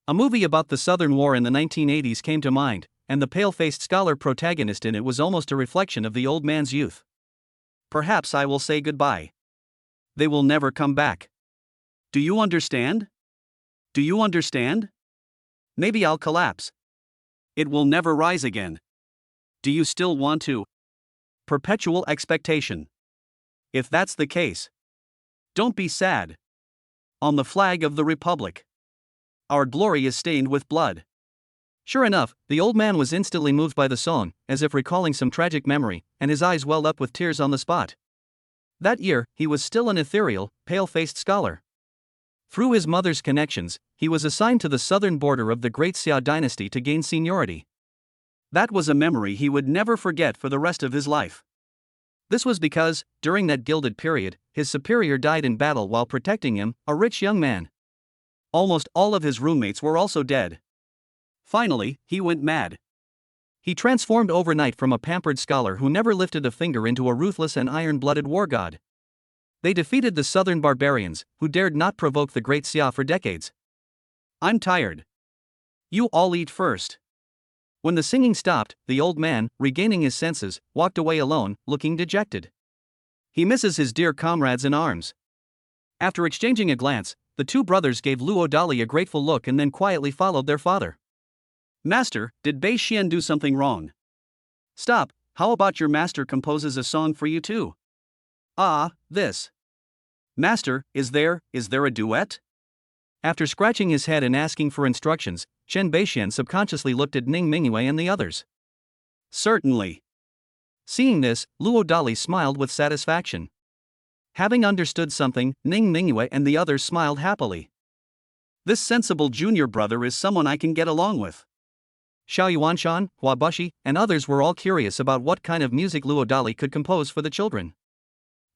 A movie about the Southern War in the 1980s came to mind, and the pale-faced scholar protagonist in it was almost a reflection of the old man's youth. Perhaps I will say goodbye. They will never come back. Do you understand? Do you understand? Maybe I'll collapse. It will never rise again. Do you still want to? Perpetual expectation. If that's the case, don't be sad. On the flag of the Republic, our glory is stained with blood. Sure enough, the old man was instantly moved by the song, as if recalling some tragic memory, and his eyes welled up with tears on the spot. That year, he was still an ethereal, pale-faced scholar. Through his mother's connections, he was assigned to the southern border of the Great Xia dynasty to gain seniority. That was a memory he would never forget for the rest of his life. This was because, during that gilded period, his superior died in battle while protecting him, a rich young man. Almost all of his roommates were also dead. Finally, he went mad. He transformed overnight from a pampered scholar who never lifted a finger into a ruthless and iron-blooded war god. They defeated the southern barbarians, who dared not provoke the Great Xia for decades. I'm tired. You all eat first. When the singing stopped, the old man, regaining his senses, walked away alone, looking dejected. He misses his dear comrades in arms. After exchanging a glance, the two brothers gave Luo Dali a grateful look and then quietly followed their father. Master, did Bei Xian do something wrong? Stop, how about your master composes a song for you too? This. Master, is there a duet? After scratching his head and asking for instructions, Chen Beixian subconsciously looked at Ning Mingyue and the others. Certainly. Seeing this, Luo Dali smiled with satisfaction. Having understood something, Ning Mingyue and the others smiled happily. This sensible junior brother is someone I can get along with. Xiao Yuanshan, Hua Bushi, and others were all curious about what kind of music Luo Dali could compose for the children.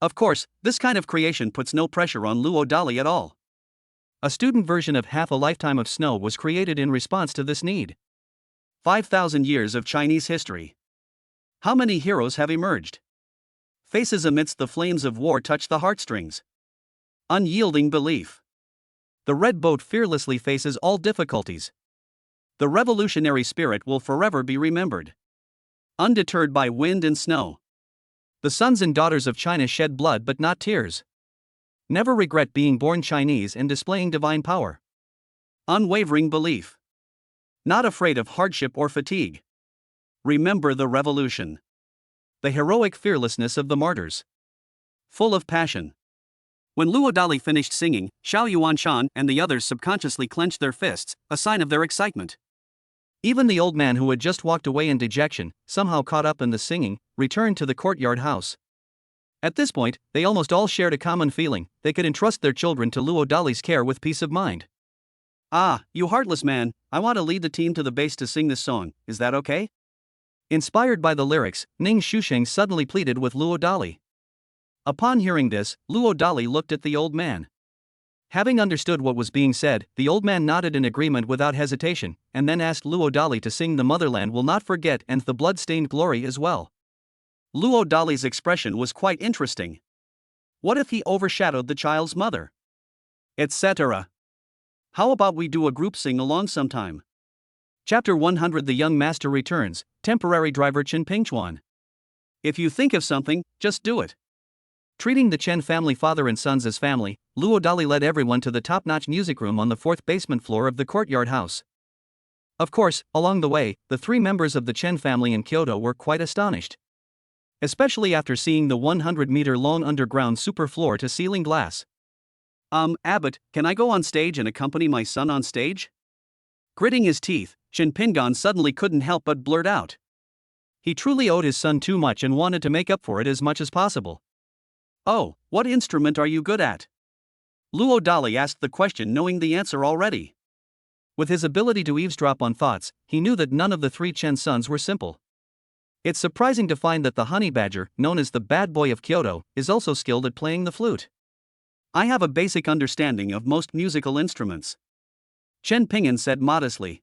Of course, this kind of creation puts no pressure on Luo Dali at all. A student version of Half a Lifetime of Snow was created in response to this need. 5,000 years of Chinese history. How many heroes have emerged? Faces amidst the flames of war touch the heartstrings. Unyielding belief. The red boat fearlessly faces all difficulties. The revolutionary spirit will forever be remembered. Undeterred by wind and snow. The sons and daughters of China shed blood but not tears. Never regret being born Chinese and displaying divine power. Unwavering belief. Not afraid of hardship or fatigue. Remember the revolution. The heroic fearlessness of the martyrs. Full of passion. When Luo Dali finished singing, Xiao Yuanshan and the others subconsciously clenched their fists, a sign of their excitement. Even the old man who had just walked away in dejection, somehow caught up in the singing, returned to the courtyard house. At this point, they almost all shared a common feeling: they could entrust their children to Luo Dali's care with peace of mind. You heartless man, I want to lead the team to the base to sing this song, is that okay? Inspired by the lyrics, Ning Shusheng suddenly pleaded with Luo Dali. Upon hearing this, Luo Dali looked at the old man. Having understood what was being said, the old man nodded in agreement without hesitation, and then asked Luo Dali to sing "The Motherland Will Not Forget" and "The Blood-Stained Glory" as well. Luo Dali's expression was quite interesting. What if he overshadowed the child's mother? Etc. How about we do a group sing-along sometime? Chapter 100: The Young Master Returns, Temporary Driver Qin Pingchuan. If you think of something, just do it. Treating the Chen family father and sons as family, Luo Dali led everyone to the top-notch music room on the fourth basement floor of the courtyard house. Of course, along the way, the three members of the Chen family in Kyoto were quite astonished. Especially after seeing the 100-meter-long underground super-floor-to-ceiling glass. Abbot, can I go on stage and accompany my son on stage? Gritting his teeth, Qin Pingan suddenly couldn't help but blurt out. He truly owed his son too much and wanted to make up for it as much as possible. Oh, what instrument are you good at? Luo Dali asked the question knowing the answer already. With his ability to eavesdrop on thoughts, he knew that none of the three Chen sons were simple. It's surprising to find that the honey badger, known as the bad boy of Kyoto, is also skilled at playing the flute. I have a basic understanding of most musical instruments, Chen Ping'an said modestly.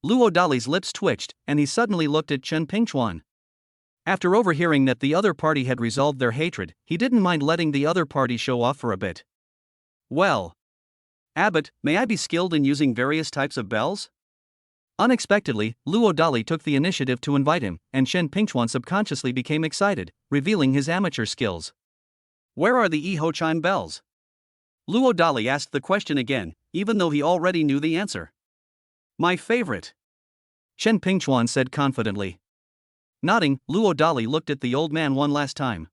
Luo Dali's lips twitched, and he suddenly looked at Chen Pingchuan. After overhearing that the other party had resolved their hatred, he didn't mind letting the other party show off for a bit. Well, Abbot, may I be skilled in using various types of bells? Unexpectedly, Luo Dali took the initiative to invite him, and Chen Pingchuan subconsciously became excited, revealing his amateur skills. Where are the Iho chime bells? Luo Dali asked the question again, even though he already knew the answer. My favorite, Chen Pingchuan said confidently. Nodding, Luo Dali looked at the old man one last time.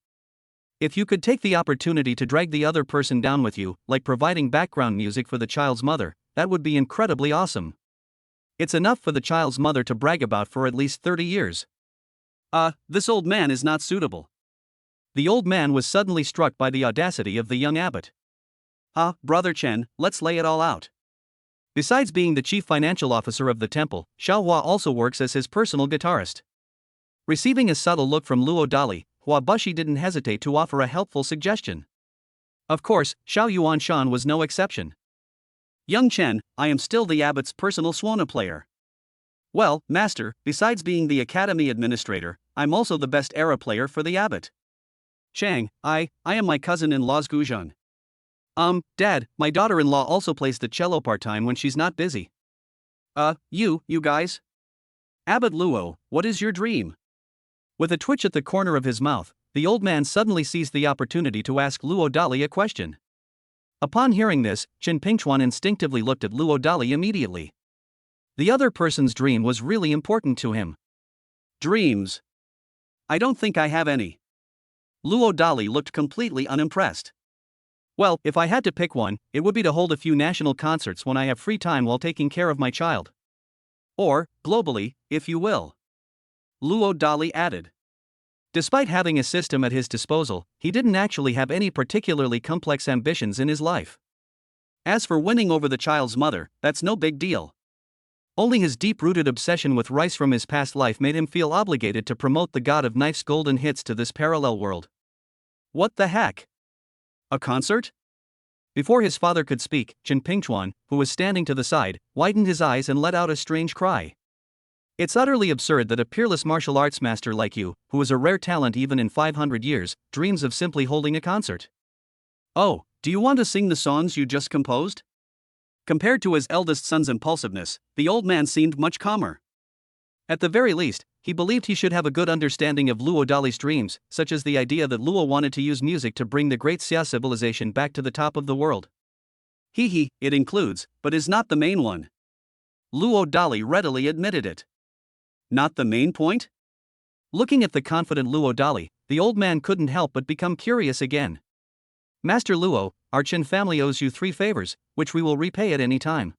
If you could take the opportunity to drag the other person down with you, like providing background music for the child's mother, that would be incredibly awesome. It's enough for the child's mother to brag about for at least 30 years. This old man is not suitable. The old man was suddenly struck by the audacity of the young abbot. Brother Chen, let's lay it all out. Besides being the chief financial officer of the temple, Xiaohua also works as his personal guitarist. Receiving a subtle look from Luo Dali, Hua Bushi didn't hesitate to offer a helpful suggestion. Of course, Xiao Yuanshan was no exception. Young Chen, I am still the abbot's personal swana player. Well, master, besides being the academy administrator, I'm also the best era player for the abbot. Chang, I am my cousin-in-law's Guzheng. Dad, my daughter-in-law also plays the cello part-time when she's not busy. You guys? Abbot Luo, what is your dream? With a twitch at the corner of his mouth, the old man suddenly seized the opportunity to ask Luo Dali a question. Upon hearing this, Chen Pingchuan instinctively looked at Luo Dali immediately. The other person's dream was really important to him. Dreams? I don't think I have any. Luo Dali looked completely unimpressed. Well, if I had to pick one, it would be to hold a few national concerts when I have free time while taking care of my child. Or, globally, if you will. Luo Dali added. Despite having a system at his disposal, he didn't actually have any particularly complex ambitions in his life. As for winning over the child's mother, that's no big deal. Only his deep-rooted obsession with rice from his past life made him feel obligated to promote the god of knife's golden hits to this parallel world. What the heck? A concert? Before his father could speak, Chen Pingchuan, who was standing to the side, widened his eyes and let out a strange cry. It's utterly absurd that a peerless martial arts master like you, who is a rare talent even in 500 years, dreams of simply holding a concert. Oh, do you want to sing the songs you just composed? Compared to his eldest son's impulsiveness, the old man seemed much calmer. At the very least, he believed he should have a good understanding of Luo Dali's dreams, such as the idea that Luo wanted to use music to bring the great Xia civilization back to the top of the world. It includes, but is not the main one. Luo Dali readily admitted it. Not the main point? Looking at the confident Luo Dali, the old man couldn't help but become curious again. Master Luo, our Chen family owes you 3 favors, which we will repay at any time.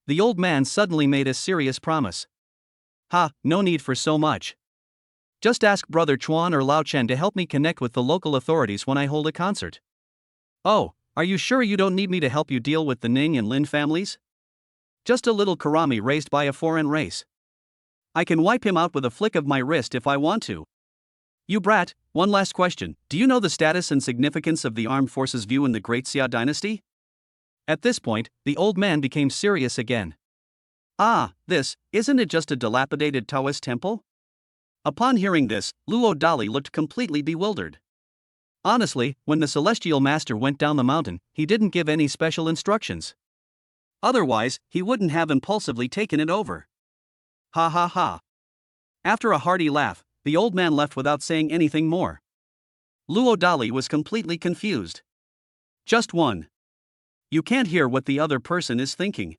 The old man suddenly made a serious promise. No need for so much. Just ask Brother Chuan or Lao Chen to help me connect with the local authorities when I hold a concert. Oh, are you sure you don't need me to help you deal with the Ning and Lin families? Just a little karami raised by a foreign race. I can wipe him out with a flick of my wrist if I want to. You brat, one last question. Do you know the status and significance of the armed forces view in the Great Xia dynasty? At this point, the old man became serious again. Isn't it just a dilapidated Taoist temple? Upon hearing this, Luo Dali looked completely bewildered. Honestly, when the celestial master went down the mountain, he didn't give any special instructions. Otherwise, he wouldn't have impulsively taken it over. Ha ha ha. After a hearty laugh, the old man left without saying anything more. Luo Dali was completely confused. Just one. You can't hear what the other person is thinking.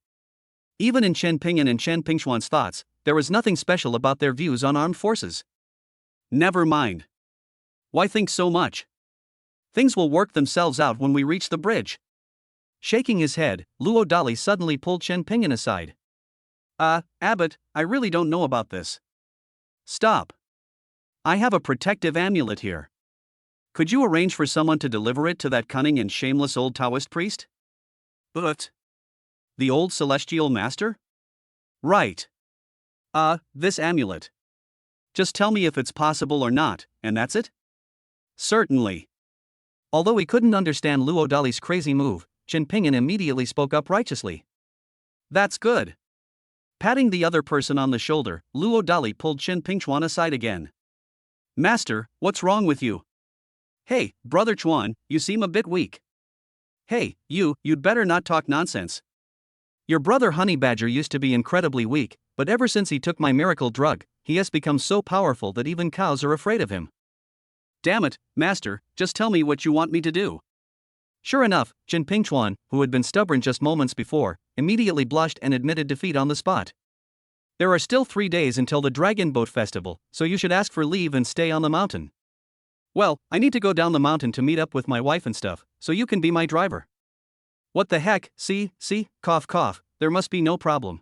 Even in Chen Ping'an and Chen Pingchuan's thoughts, there was nothing special about their views on armed forces. Never mind. Why think so much? Things will work themselves out when we reach the bridge. Shaking his head, Luo Dali suddenly pulled Chen Ping'an aside. Abbot, I really don't know about this. Stop. I have a protective amulet here. Could you arrange for someone to deliver it to that cunning and shameless old Taoist priest? But the old celestial master? Right. This amulet. Just tell me if it's possible or not, and that's it? Certainly. Although he couldn't understand Luo Dali's crazy move, Chen Ping'an immediately spoke up righteously. That's good. Patting the other person on the shoulder, Luo Dali pulled Chen Pingchuan aside again. Master, what's wrong with you? Hey, Brother Chuan, you seem a bit weak. Hey, you'd better not talk nonsense. Your brother Honey Badger used to be incredibly weak, but ever since he took my miracle drug, he has become so powerful that even cows are afraid of him. Damn it, Master, just tell me what you want me to do. Sure enough, Chen Pingchuan, who had been stubborn just moments before, immediately blushed and admitted defeat on the spot. There are still 3 days until the Dragon Boat Festival, so you should ask for leave and stay on the mountain. Well, I need to go down the mountain to meet up with my wife and stuff, so you can be my driver. What the heck, see, cough cough, there must be no problem.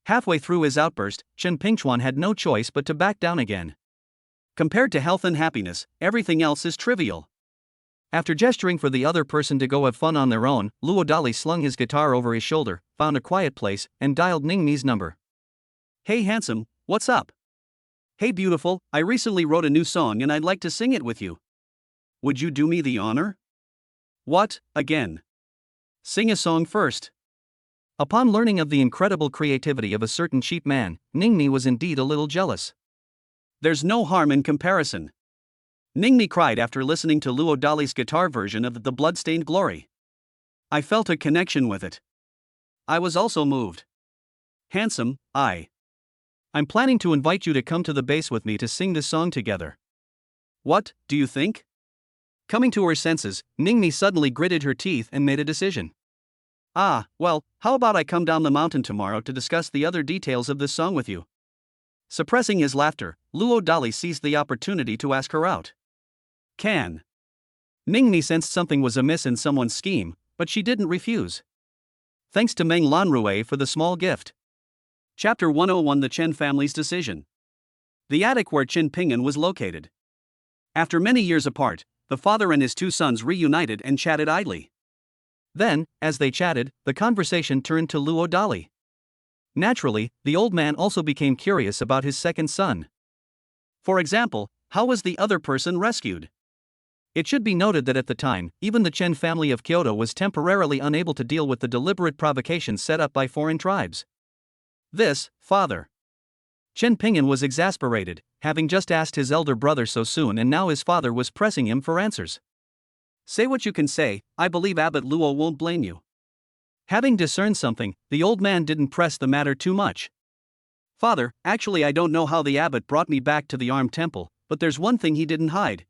Halfway through his outburst, Chen Pingchuan had no choice but to back down again. Compared to health and happiness, everything else is trivial. After gesturing for the other person to go have fun on their own, Luo Dali slung his guitar over his shoulder, found a quiet place, and dialed Ningmi's number. Hey handsome, what's up? Hey beautiful, I recently wrote a new song and I'd like to sing it with you. Would you do me the honor? What, again? Sing a song first. Upon learning of the incredible creativity of a certain cheap man, Ningmi was indeed a little jealous. There's no harm in comparison. Ningmi cried after listening to Luo Dali's guitar version of The Bloodstained Glory. I felt a connection with it. I was also moved. Handsome, I'm planning to invite you to come to the base with me to sing this song together. What, do you think? Coming to her senses, Ningmi suddenly gritted her teeth and made a decision. Well, how about I come down the mountain tomorrow to discuss the other details of this song with you? Suppressing his laughter, Luo Dali seized the opportunity to ask her out. Can. Ningmi sensed something was amiss in someone's scheme, but she didn't refuse. Thanks to Meng Lanrue for the small gift. Chapter 101: The Chen Family's Decision. The attic where Chen Ping'an was located. After many years apart, the father and his 2 sons reunited and chatted idly. Then, as they chatted, the conversation turned to Luo Dali. Naturally, the old man also became curious about his second son. For example, how was the other person rescued? It should be noted that at the time, even the Chen family of Kyoto was temporarily unable to deal with the deliberate provocations set up by foreign tribes. This, father. Chen Ping'an was exasperated, having just asked his elder brother so soon, and now his father was pressing him for answers. Say what you can say, I believe Abbot Luo won't blame you. Having discerned something, the old man didn't press the matter too much. Father, actually I don't know how the abbot brought me back to the armed temple, but there's one thing he didn't hide,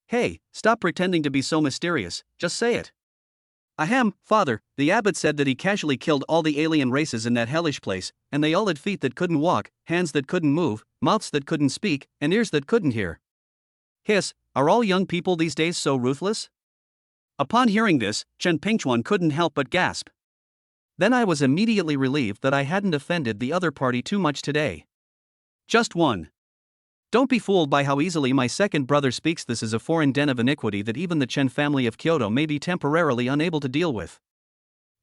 Hey, stop pretending to be so mysterious, just say it. Ahem, father, the abbot said that he casually killed all the alien races in that hellish place, and they all had feet that couldn't walk, hands that couldn't move, mouths that couldn't speak, and ears that couldn't hear. Hiss, are all young people these days so ruthless? Upon hearing this, Chen Pingchuan couldn't help but gasp. Then I was immediately relieved that I hadn't offended the other party too much today. Just one. Don't be fooled by how easily my second brother speaks. This is a foreign den of iniquity that even the Chen family of Kyoto may be temporarily unable to deal with.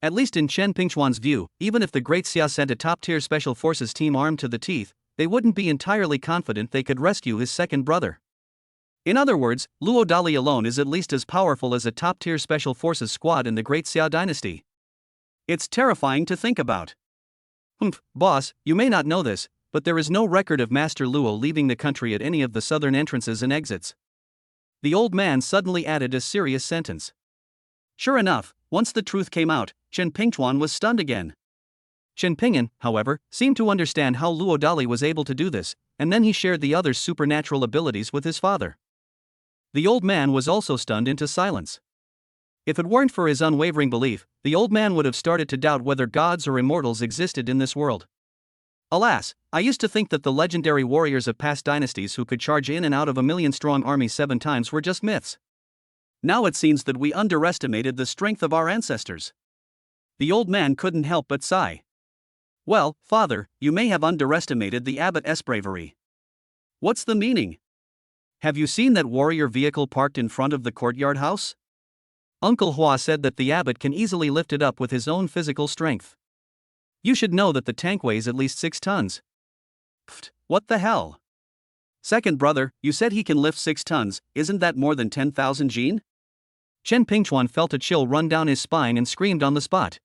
At least in Chen Pingchuan's view, even if the Great Xia sent a top-tier special forces team armed to the teeth, they wouldn't be entirely confident they could rescue his second brother. In other words, Luo Dali alone is at least as powerful as a top-tier special forces squad in the Great Xia dynasty. It's terrifying to think about. Boss, you may not know this, but there is no record of Master Luo leaving the country at any of the southern entrances and exits. The old man suddenly added a serious sentence. Sure enough, once the truth came out, Chen Pingchuan was stunned again. Chen Ping'an, however, seemed to understand how Luo Dali was able to do this, and then he shared the other's supernatural abilities with his father. The old man was also stunned into silence. If it weren't for his unwavering belief, the old man would have started to doubt whether gods or immortals existed in this world. Alas, I used to think that the legendary warriors of past dynasties who could charge in and out of a million-strong army 7 times were just myths. Now it seems that we underestimated the strength of our ancestors. The old man couldn't help but sigh. Well, father, you may have underestimated the abbot's bravery. What's the meaning? Have you seen that warrior vehicle parked in front of the courtyard house? Uncle Hua said that the abbot can easily lift it up with his own physical strength. You should know that the tank weighs at least 6 tons. Pfft, what the hell? Second brother, you said he can lift 6 tons, isn't that more than 10,000 Jin? Chen Pingchuan felt a chill run down his spine and screamed on the spot.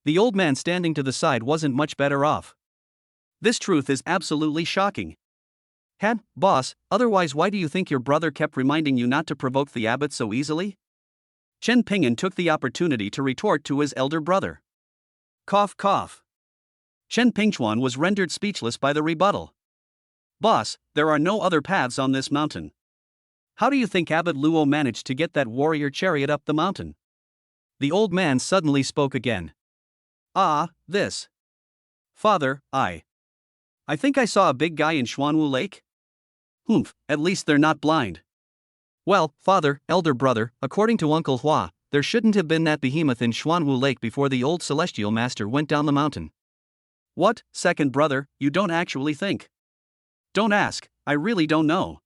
The old man standing to the side wasn't much better off. This truth is absolutely shocking. Boss, otherwise why do you think your brother kept reminding you not to provoke the abbot so easily? Chen Ping'an took the opportunity to retort to his elder brother. Cough cough. Chen Pingchuan was rendered speechless by the rebuttal. Boss, there are no other paths on this mountain. How do you think Abbot Luo managed to get that warrior chariot up the mountain? The old man suddenly spoke again. This. Father, I think I saw a big guy in Xuanwu Lake. At least they're not blind. Well, father, elder brother, according to Uncle Hua, there shouldn't have been that behemoth in Xuanwu Lake before the old celestial master went down the mountain. What, second brother, you don't actually think? Don't ask, I really don't know.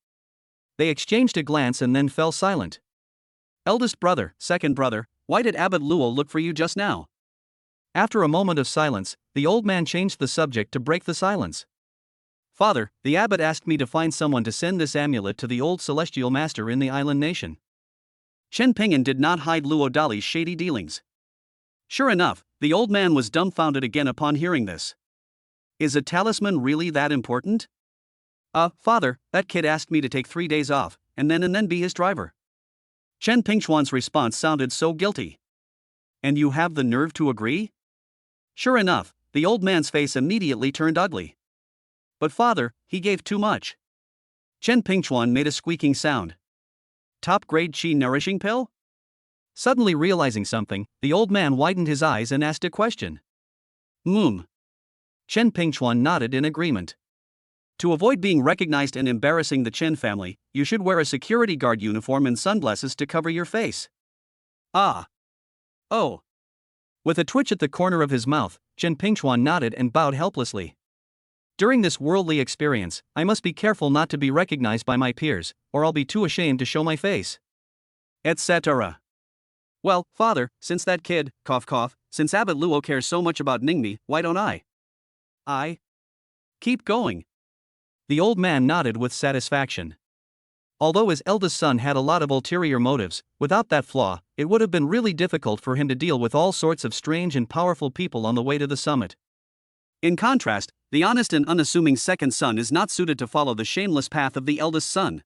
They exchanged a glance and then fell silent. Eldest brother, second brother, why did Abbot Luo look for you just now? After a moment of silence, the old man changed the subject to break the silence. Father, the abbot asked me to find someone to send this amulet to the old celestial master in the island nation. Chen Ping'an did not hide Luo Dali's shady dealings. Sure enough, the old man was dumbfounded again upon hearing this. Is a talisman really that important? Father, that kid asked me to take 3 days off, and then be his driver. Chen Pingchuan's response sounded so guilty. And you have the nerve to agree? Sure enough, the old man's face immediately turned ugly. But father, he gave too much. Chen Pingchuan made a squeaking sound. Top-grade qi nourishing pill? Suddenly realizing something, the old man widened his eyes and asked a question. Chen Pingchuan nodded in agreement. To avoid being recognized and embarrassing the Chen family, you should wear a security guard uniform and sunglasses to cover your face. Oh. With a twitch at the corner of his mouth, Chen Pingchuan nodded and bowed helplessly. During this worldly experience, I must be careful not to be recognized by my peers, or I'll be too ashamed to show my face. Etc. Well, father, since that kid, since Abbot Luo cares so much about Ningmi, why don't I keep going? The old man nodded with satisfaction. Although his eldest son had a lot of ulterior motives, without that flaw, it would have been really difficult for him to deal with all sorts of strange and powerful people on the way to the summit. In contrast, the honest and unassuming second son is not suited to follow the shameless path of the eldest son.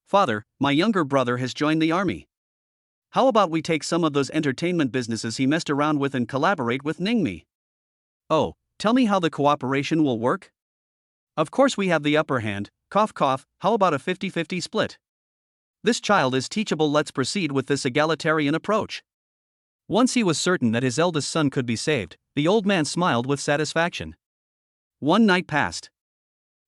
Father, my younger brother has joined the army. How about we take some of those entertainment businesses he messed around with and collaborate with Ningmi? Oh, tell me how the cooperation will work? Of course we have the upper hand, how about a 50-50 split? This child is teachable, let's proceed with this egalitarian approach. Once he was certain that his eldest son could be saved, the old man smiled with satisfaction. One night passed.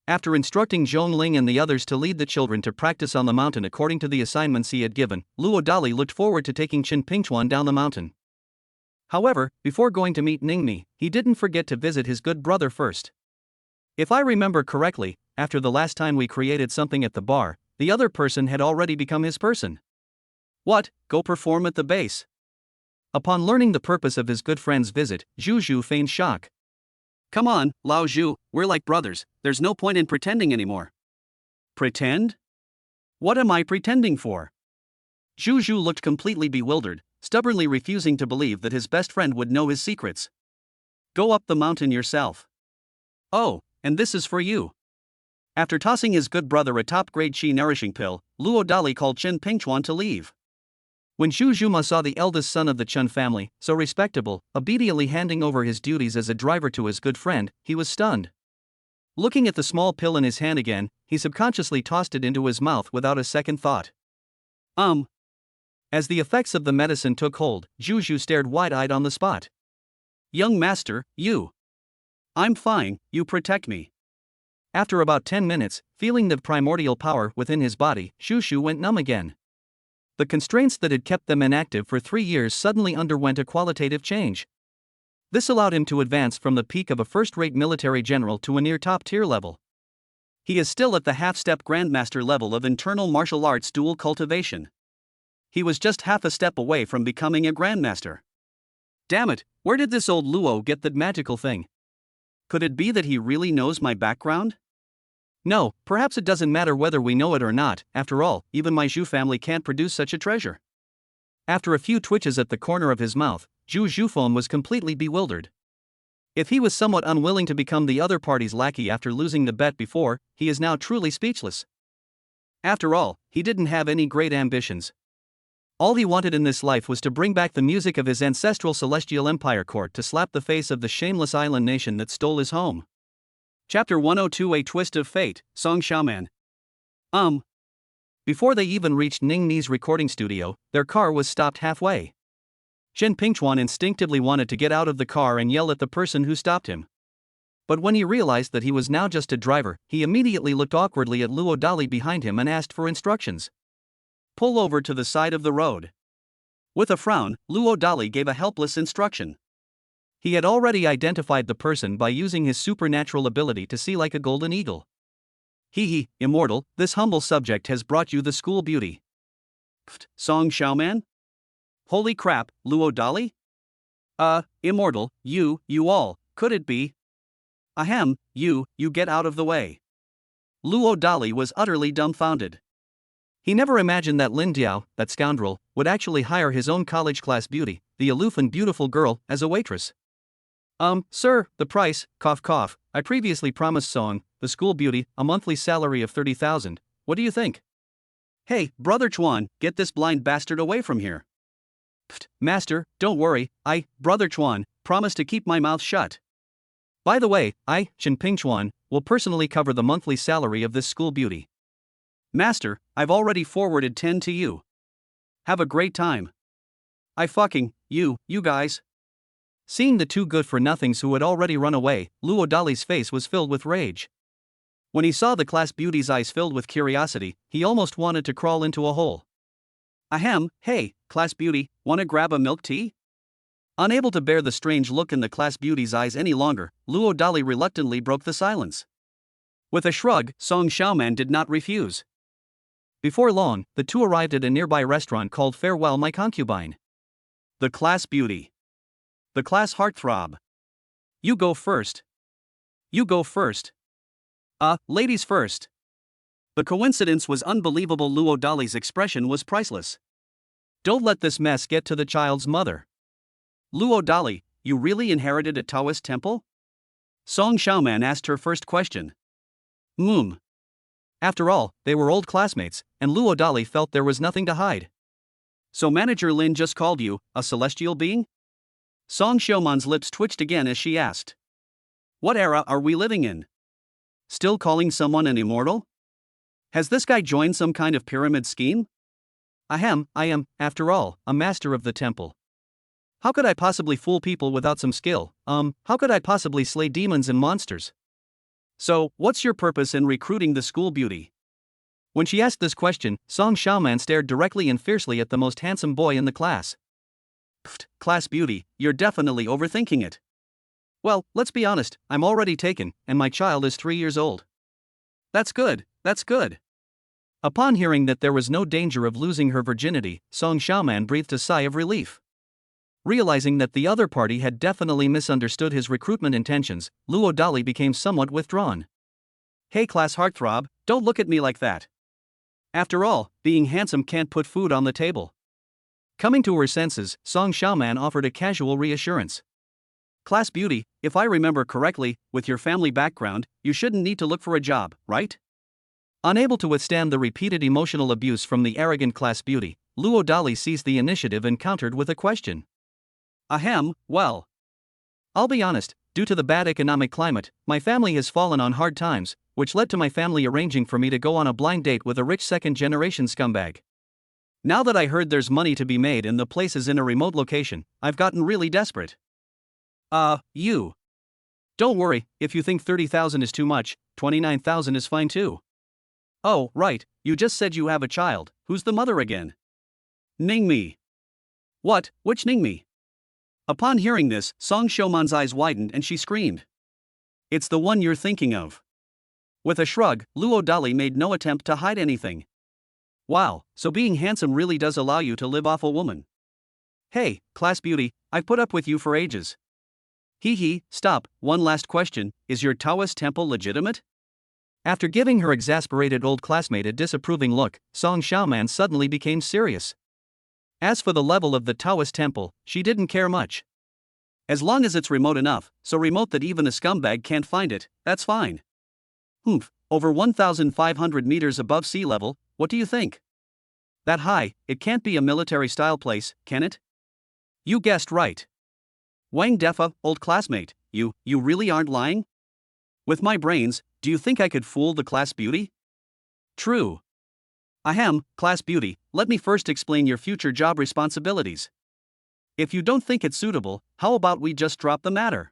After instructing Zhongling and the others to lead the children to practice on the mountain according to the assignments he had given, Luo Dali looked forward to taking Chen Pingchuan down the mountain. However, before going to meet Ningmi, he didn't forget to visit his good brother first. If I remember correctly, after the last time we created something at the bar, the other person had already become his person. What, go perform at the base? Upon learning the purpose of his good friend's visit, Zhu Zhu feigned shock. Come on, Lao Zhu, we're like brothers, there's no point in pretending anymore. Pretend? What am I pretending for? Zhu Zhu looked completely bewildered, stubbornly refusing to believe that his best friend would know his secrets. Go up the mountain yourself. Oh, and this is for you. After tossing his good brother a top-grade qi nourishing pill, Luo Dali called Chen Pingchuan to leave. When Zhu Zhuma saw the eldest son of the Chen family, so respectable, obediently handing over his duties as a driver to his good friend, he was stunned. Looking at the small pill in his hand again, he subconsciously tossed it into his mouth without a second thought. As the effects of the medicine took hold, Zhu Zhu stared wide-eyed on the spot. Young master, you. I'm fine, you protect me. After about 10 minutes, feeling the primordial power within his body, Zhu Zhu went numb again. The constraints that had kept them inactive for 3 years suddenly underwent a qualitative change. This allowed him to advance from the peak of a first-rate military general to a near top-tier level. He is still at the half-step grandmaster level of internal martial arts dual cultivation. He was just half a step away from becoming a grandmaster. Damn it, where did this old Luo get that magical thing? Could it be that he really knows my background? No, perhaps it doesn't matter whether we know it or not. After all, even my Zhu family can't produce such a treasure. After a few twitches at the corner of his mouth, Zhu Zhufeng was completely bewildered. If he was somewhat unwilling to become the other party's lackey after losing the bet before, he is now truly speechless. After all, he didn't have any great ambitions. All he wanted in this life was to bring back the music of his ancestral celestial empire court to slap the face of the shameless island nation that stole his home. Chapter 102: A Twist of Fate, Song Xiaoman. Before they even reached Ning Ni's recording studio, their car was stopped halfway. Shen Pingchuan instinctively wanted to get out of the car and yell at the person who stopped him. But when he realized that he was now just a driver, he immediately looked awkwardly at Luo Dali behind him and asked for instructions. Pull over to the side of the road. With a frown, Luo Dali gave a helpless instruction. He had already identified the person by using his supernatural ability to see like a golden eagle. Hee, immortal, this humble subject has brought you the school beauty. Pfft, Song Xiaoman? Holy crap, Luo Dali? Immortal, you all, could it be? Ahem, you get out of the way. Luo Dali was utterly dumbfounded. He never imagined that Lin Diao, that scoundrel, would actually hire his own college class beauty, the aloof and beautiful girl, as a waitress. Sir, the price, cough cough, I previously promised Song, the school beauty, a monthly salary of 30,000, what do you think? Hey, Brother Chuan, get this blind bastard away from here. Pfft, Master, don't worry, Brother Chuan, promise to keep my mouth shut. By the way, Shen Pingchuan, will personally cover the monthly salary of this school beauty. Master, I've already forwarded 10 to you. Have a great time. You guys. Seeing the two good-for-nothings who had already run away, Luo Dali's face was filled with rage. When he saw the class beauty's eyes filled with curiosity, he almost wanted to crawl into a hole. Ahem, hey, class beauty, wanna grab a milk tea? Unable to bear the strange look in the class beauty's eyes any longer, Luo Dali reluctantly broke the silence. With a shrug, Song Xiaoman did not refuse. Before long, the two arrived at a nearby restaurant called Farewell My Concubine. The class beauty. The class heartthrob. You go first. You go first. Ladies first. The coincidence was unbelievable. Luo Dali's expression was priceless. Don't let this mess get to the child's mother. Luo Dali, you really inherited a Taoist temple? Song Xiaoman asked her first question. After all, they were old classmates, and Luo Dali felt there was nothing to hide. So Manager Lin just called you a celestial being? Song Xiaoman's lips twitched again as she asked. What era are we living in? Still calling someone an immortal? Has this guy joined some kind of pyramid scheme? I am, after all, a master of the temple. How could I possibly fool people without some skill? How could I possibly slay demons and monsters? So, what's your purpose in recruiting the school beauty? When she asked this question, Song Xiaoman stared directly and fiercely at the most handsome boy in the class. Pfft, class beauty, you're definitely overthinking it. Well, let's be honest, I'm already taken, and my child is 3 years old. That's good. Upon hearing that there was no danger of losing her virginity, Song Xiaoman breathed a sigh of relief. Realizing that the other party had definitely misunderstood his recruitment intentions, Luo Dali became somewhat withdrawn. Hey class heartthrob, don't look at me like that. After all, being handsome can't put food on the table. Coming to her senses, Song Xiaoman offered a casual reassurance. Class beauty, if I remember correctly, with your family background, you shouldn't need to look for a job, right? Unable to withstand the repeated emotional abuse from the arrogant class beauty, Luo Dali seized the initiative and countered with a question. Ahem, well. I'll be honest, due to the bad economic climate, my family has fallen on hard times, which led to my family arranging for me to go on a blind date with a rich second-generation scumbag. Now that I heard there's money to be made and the place is in a remote location, I've gotten really desperate. You. Don't worry, if you think 30,000 is too much, 29,000 is fine too. Oh, right, you just said you have a child, who's the mother again? Ningmi. What, which Ningmi? Upon hearing this, Song Xiaoman's eyes widened and she screamed. It's the one you're thinking of. With a shrug, Luo Dali made no attempt to hide anything. Wow, so being handsome really does allow you to live off a woman. Hey, class beauty, I've put up with you for ages. Hee hee, stop, one last question, is your Taoist temple legitimate? After giving her exasperated old classmate a disapproving look, Song Xiaoman suddenly became serious. As for the level of the Taoist temple, she didn't care much. As long as it's remote enough, so remote that even a scumbag can't find it, that's fine. Humph, over 1,500 meters above sea level, what do you think? That high, it can't be a military-style place, can it? You guessed right. Wang Defa, old classmate, you really aren't lying? With my brains, do you think I could fool the class beauty? True. Ahem, class beauty, let me first explain your future job responsibilities. If you don't think it's suitable, how about we just drop the matter?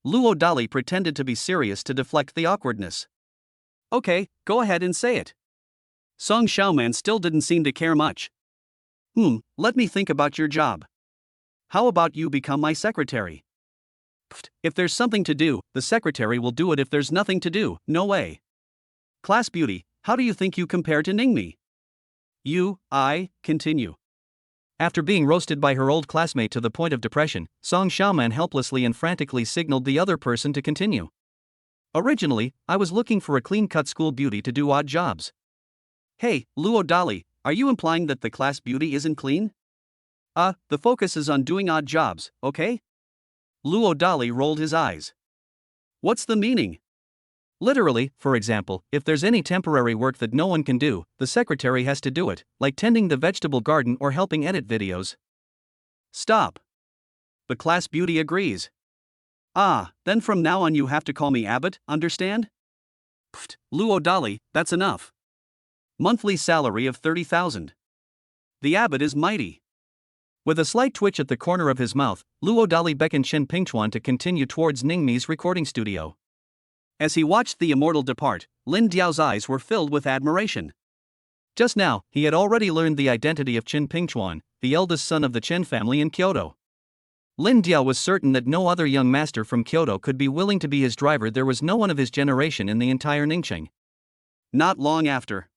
Luo Dali pretended to be serious to deflect the awkwardness. Okay, go ahead and say it. Song Xiaoman still didn't seem to care much. Let me think about your job. How about you become my secretary? Pfft, if there's something to do, the secretary will do it. If there's nothing to do, no way. Class beauty, how do you think you compare to Ningmi? Continue. After being roasted by her old classmate to the point of depression, Song Xiaoman helplessly and frantically signaled the other person to continue. Originally, I was looking for a clean-cut school beauty to do odd jobs. Hey, Luo Dali, are you implying that the class beauty isn't clean? The focus is on doing odd jobs, okay? Luo Dali rolled his eyes. What's the meaning? Literally, for example, if there's any temporary work that no one can do, the secretary has to do it, like tending the vegetable garden or helping edit videos. Stop. The class beauty agrees. Then from now on you have to call me Abbott, understand? Pfft, Luo Dali, that's enough. Monthly salary of 30,000. The Abbott is mighty. With a slight twitch at the corner of his mouth, Luo Dali beckoned Chen Pingchuan to continue towards Ningmi's recording studio. As he watched the immortal depart, Lin Diao's eyes were filled with admiration. Just now, he had already learned the identity of Chen Pingchuan, the eldest son of the Chen family in Kyoto. Lin Diao was certain that no other young master from Kyoto could be willing to be his driver. There was no one of his generation in the entire Ningqing. Not long after,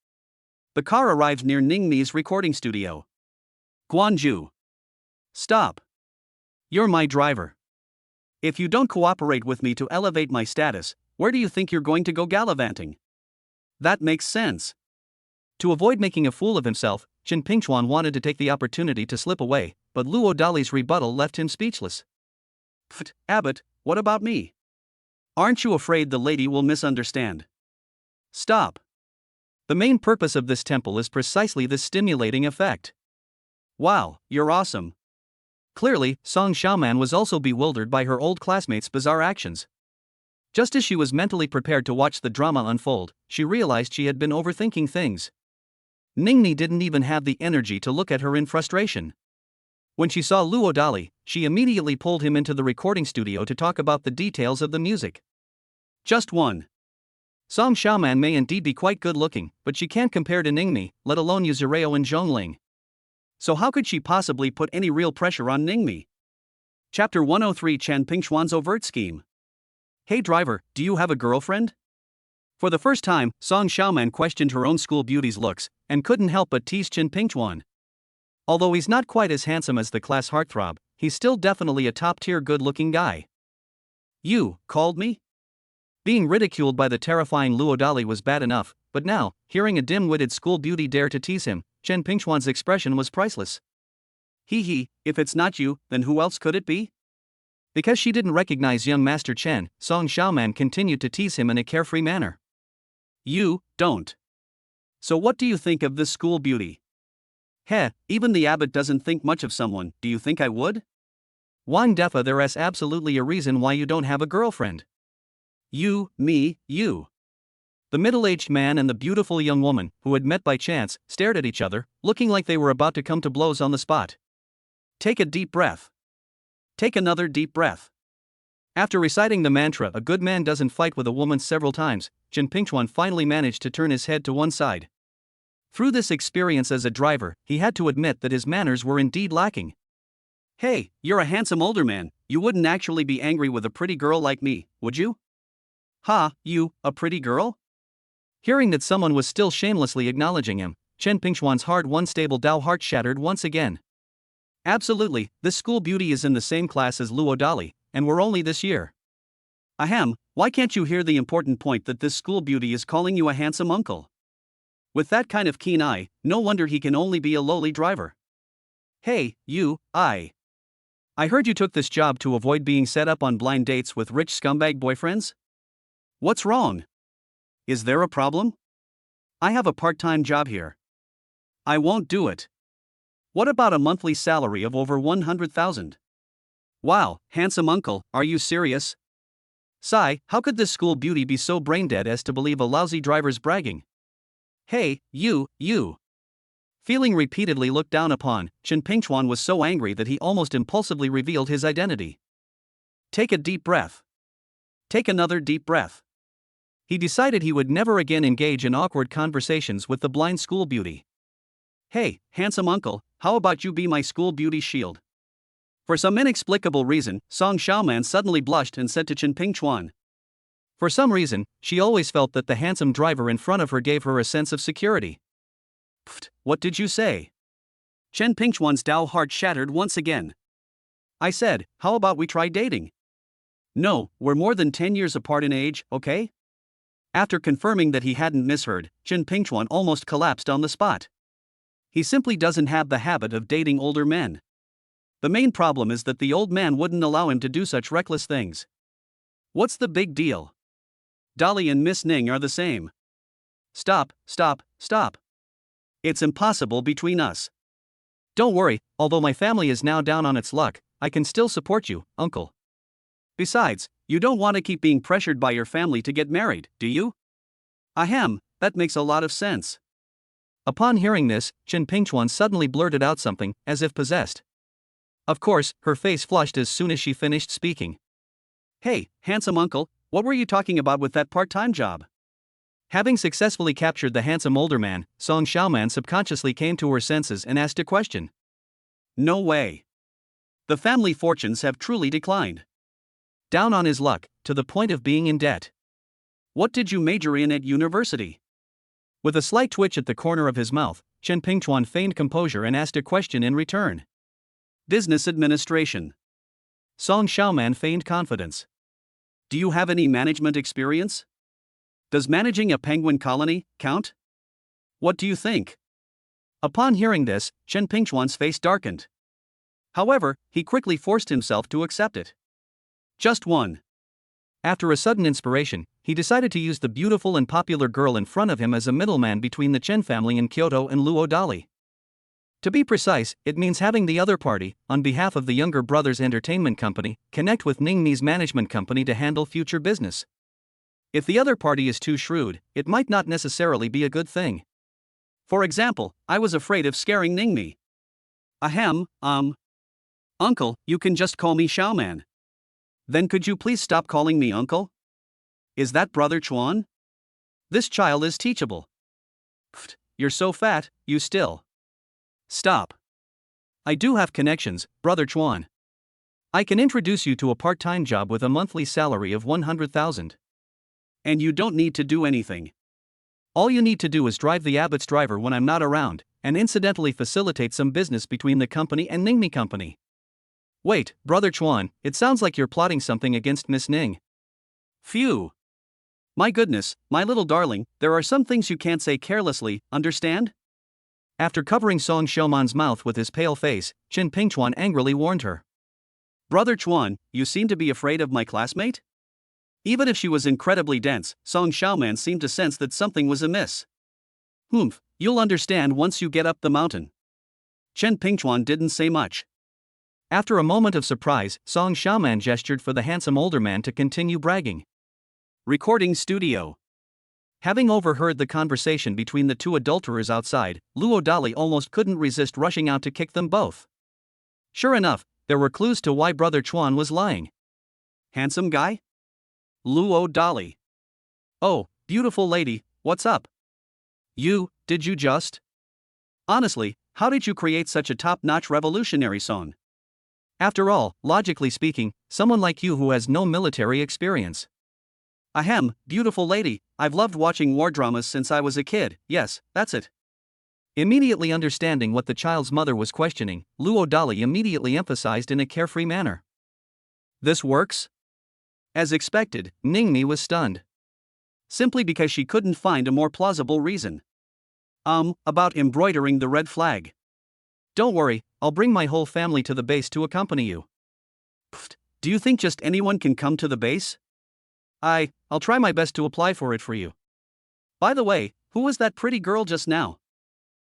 the car arrived near Ningmi's recording studio. Guanju. Stop. You're my driver. If you don't cooperate with me to elevate my status, where do you think you're going to go gallivanting? That makes sense. To avoid making a fool of himself, Chen Pingchuan wanted to take the opportunity to slip away, but Luo Dali's rebuttal left him speechless. Pfft, Abbott, what about me? Aren't you afraid the lady will misunderstand? Stop. The main purpose of this temple is precisely this stimulating effect. Wow, you're awesome. Clearly, Song Xiaoman was also bewildered by her old classmate's bizarre actions. Just as she was mentally prepared to watch the drama unfold, she realized she had been overthinking things. Ningni didn't even have the energy to look at her in frustration. When she saw Luo Dali, she immediately pulled him into the recording studio to talk about the details of the music. Just one. Song Xiaoman may indeed be quite good-looking, but she can't compare to Ningmi, let alone Yuzureo and Zhongling. So how could she possibly put any real pressure on Ningmi? Chapter 103 Chen Pingchuan's overt scheme. Hey driver, do you have a girlfriend? For the first time, Song Xiaoman questioned her own school beauty's looks, and couldn't help but tease Chen Pingchuan. Although he's not quite as handsome as the class heartthrob, he's still definitely a top-tier good-looking guy. You called me? Being ridiculed by the terrifying Luo Dali was bad enough, but now, hearing a dim-witted school beauty dare to tease him, Chen Pingchuan's expression was priceless. Hee hee, if it's not you, then who else could it be? Because she didn't recognize young Master Chen, Song Xiaoman continued to tease him in a carefree manner. You don't. So what do you think of this school beauty? Heh, even the abbot doesn't think much of someone, do you think I would? Wang Defa, there's absolutely a reason why you don't have a girlfriend. You. The middle-aged man and the beautiful young woman, who had met by chance, stared at each other, looking like they were about to come to blows on the spot. Take a deep breath. Take another deep breath. After reciting the mantra, "A good man doesn't fight with a woman" several times, Chen Pingchuan finally managed to turn his head to one side. Through this experience as a driver, he had to admit that his manners were indeed lacking. Hey, you're a handsome older man, you wouldn't actually be angry with a pretty girl like me, would you? Ha, you, a pretty girl? Hearing that someone was still shamelessly acknowledging him, Chen Pingchuan's hard-won stable Dao heart shattered once again. Absolutely, this school beauty is in the same class as Luo Dali, and we're only this year. Ahem, why can't you hear the important point that this school beauty is calling you a handsome uncle? With that kind of keen eye, no wonder he can only be a lowly driver. Hey, you, I heard you took this job to avoid being set up on blind dates with rich scumbag boyfriends? What's wrong? Is there a problem? I have a part-time job here. I won't do it. What about a monthly salary of over 100,000? Wow, handsome uncle, are you serious? Sigh, how could this school beauty be so brain-dead as to believe a lousy driver's bragging? Hey, you. Feeling repeatedly looked down upon, Chen Pingchuan was so angry that he almost impulsively revealed his identity. Take a deep breath. Take another deep breath. He decided he would never again engage in awkward conversations with the blind school beauty. Hey, handsome uncle, how about you be my school beauty shield? For some inexplicable reason, Song Xiaoman suddenly blushed and said to Chen Pingchuan. For some reason, she always felt that the handsome driver in front of her gave her a sense of security. Pfft, what did you say? Chen Pingchuan's Dao heart shattered once again. I said, how about we try dating? No, we're more than 10 years apart in age, okay? After confirming that he hadn't misheard, Chen Pingchuan almost collapsed on the spot. He simply doesn't have the habit of dating older men. The main problem is that the old man wouldn't allow him to do such reckless things. What's the big deal? Dolly and Miss Ning are the same. Stop. It's impossible between us. Don't worry, although my family is now down on its luck, I can still support you, uncle. Besides, you don't want to keep being pressured by your family to get married, do you? Ahem, that makes a lot of sense. Upon hearing this, Chen Pingchuan suddenly blurted out something, as if possessed. Of course, her face flushed as soon as she finished speaking. Hey, handsome uncle, what were you talking about with that part-time job? Having successfully captured the handsome older man, Song Xiaoman subconsciously came to her senses and asked a question. No way. The family fortunes have truly declined. Down on his luck, to the point of being in debt. What did you major in at university? With a slight twitch at the corner of his mouth, Chen Pingchuan feigned composure and asked a question in return. Business administration. Song Xiaoman feigned confidence. Do you have any management experience? Does managing a penguin colony count? What do you think? Upon hearing this, Chen Pingchuan's face darkened. However, he quickly forced himself to accept it. Just one. After a sudden inspiration, he decided to use the beautiful and popular girl in front of him as a middleman between the Chen family in Kyoto and Luo Dali. To be precise, it means having the other party, on behalf of the younger brother's entertainment company, connect with Ningmi's management company to handle future business. If the other party is too shrewd, it might not necessarily be a good thing. For example, I was afraid of scaring Ningmi. Ahem, Uncle, you can just call me Xiaoman. Then could you please stop calling me uncle? Is that Brother Chuan? This child is teachable. Pfft, you're so fat, you still. Stop. I do have connections, Brother Chuan. I can introduce you to a part-time job with a monthly salary of 100,000. And you don't need to do anything. All you need to do is drive the Abbott's driver when I'm not around, and incidentally facilitate some business between the company and Ningmi company. Wait, Brother Chuan, it sounds like you're plotting something against Miss Ning. Phew. My goodness, my little darling, there are some things you can't say carelessly, understand? After covering Song Xiaoman's mouth with his pale face, Chen Pingchuan angrily warned her. Brother Chuan, you seem to be afraid of my classmate? Even if she was incredibly dense, Song Xiaoman seemed to sense that something was amiss. Humph, you'll understand once you get up the mountain. Chen Pingchuan didn't say much. After a moment of surprise, Song Xiaoman gestured for the handsome older man to continue bragging. Recording studio. Having overheard the conversation between the two adulterers outside, Luo Dali almost couldn't resist rushing out to kick them both. Sure enough, there were clues to why Brother Chuan was lying. Handsome guy? Luo Dali. Oh, beautiful lady, what's up? Did you just? Honestly, how did you create such a top-notch revolutionary song? After all, logically speaking, someone like you who has no military experience. Ahem, beautiful lady, I've loved watching war dramas since I was a kid, yes, that's it. Immediately understanding what the child's mother was questioning, Luo Dali immediately emphasized in a carefree manner. This works? As expected, Ningmi was stunned. Simply because she couldn't find a more plausible reason. About embroidering the red flag. Don't worry, I'll bring my whole family to the base to accompany you. Pfft, do you think just anyone can come to the base? I'll try my best to apply for it for you. By the way, who was that pretty girl just now?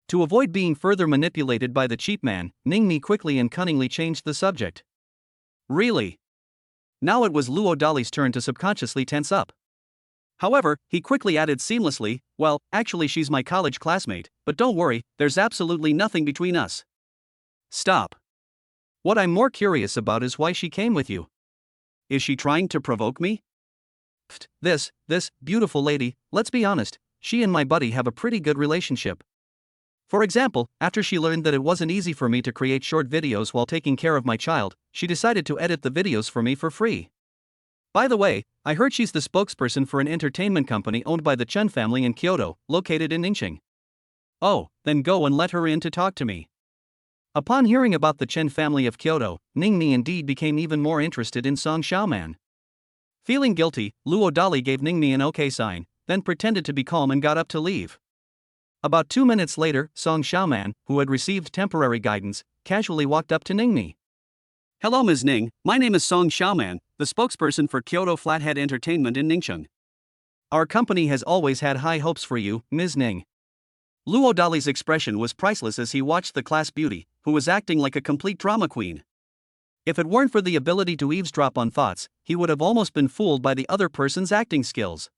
To avoid being further manipulated by the cheap man, Ningmi quickly and cunningly changed the subject. Really? Now it was Luo Dali's turn to subconsciously tense up. However, he quickly added seamlessly, well, actually she's my college classmate, but don't worry, there's absolutely nothing between us. Stop. What I'm more curious about is why she came with you. Is she trying to provoke me? Pfft, this beautiful lady, let's be honest, she and my buddy have a pretty good relationship. For example, after she learned that it wasn't easy for me to create short videos while taking care of my child, she decided to edit the videos for me for free. By the way, I heard she's the spokesperson for an entertainment company owned by the Chen family in Kyoto, located in Ningxing. Oh, then go and let her in to talk to me. Upon hearing about the Chen family of Kyoto, Ningmi indeed became even more interested in Song Xiaoman. Feeling guilty, Luo Dali gave Ningmi an okay sign, then pretended to be calm and got up to leave. About 2 minutes later, Song Xiaoman, who had received temporary guidance, casually walked up to Ningmi. Hello Ms. Ning, my name is Song Xiaoman, the spokesperson for Kyoto Flathead Entertainment in Ningxing. Our company has always had high hopes for you, Ms. Ning. Luo Dali's expression was priceless as he watched the class beauty, who was acting like a complete drama queen. If it weren't for the ability to eavesdrop on thoughts, he would have almost been fooled by the other person's acting skills.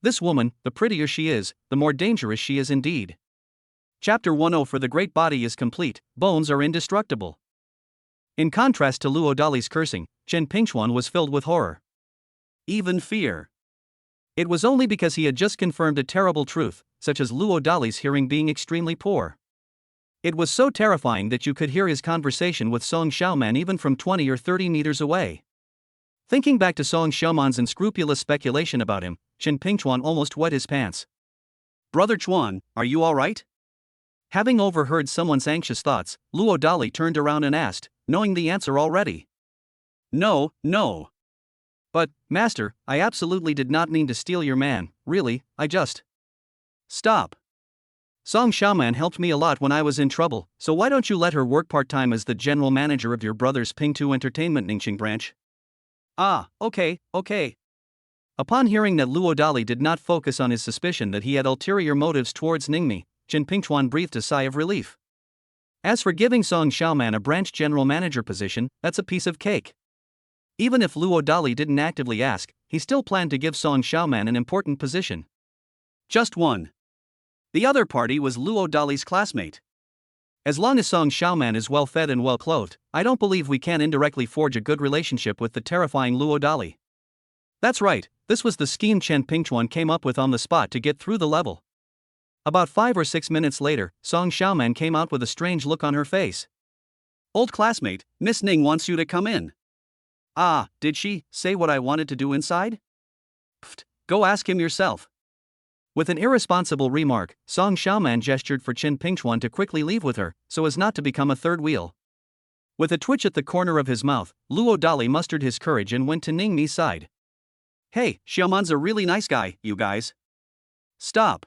This woman, the prettier she is, the more dangerous she is indeed. Chapter 10 For the great body is complete, bones are indestructible. In contrast to Luo Dali's cursing, Chen Pingchuan was filled with horror. Even fear. It was only because he had just confirmed a terrible truth, such as Luo Dali's hearing being extremely poor. It was so terrifying that you could hear his conversation with Song Xiaoman even from 20 or 30 meters away. Thinking back to Song Xiaoman's unscrupulous speculation about him, Chen Pingchuan almost wet his pants. Brother Chuan, are you alright? Having overheard someone's anxious thoughts, Luo Dali turned around and asked, knowing the answer already. No. But, Master, I absolutely did not mean to steal your man, really, I just... Stop. Song Xiaoman helped me a lot when I was in trouble, so why don't you let her work part-time as the general manager of your brother's Ping2 Entertainment Ningxing branch? Ah, okay. Upon hearing that Luo Dali did not focus on his suspicion that he had ulterior motives towards Ningmi, Chen Pingchuan breathed a sigh of relief. As for giving Song Xiaoman a branch general manager position, that's a piece of cake. Even if Luo Dali didn't actively ask, he still planned to give Song Xiaoman an important position. Just one. The other party was Luo Dali's classmate. As long as Song Xiaoman is well fed and well clothed, I don't believe we can indirectly forge a good relationship with the terrifying Luo Dali. That's right, this was the scheme Chen Pingchuan came up with on the spot to get through the level. About 5 or 6 minutes later, Song Xiaoman came out with a strange look on her face. Old classmate, Miss Ning wants you to come in. Ah, did she say what I wanted to do inside? Pfft, go ask him yourself. With an irresponsible remark, Song Xiaoman gestured for Chen Pingchuan to quickly leave with her, so as not to become a third wheel. With a twitch at the corner of his mouth, Luo Dali mustered his courage and went to Ningmi's side. Hey, Xiaoman's a really nice guy, you guys. Stop.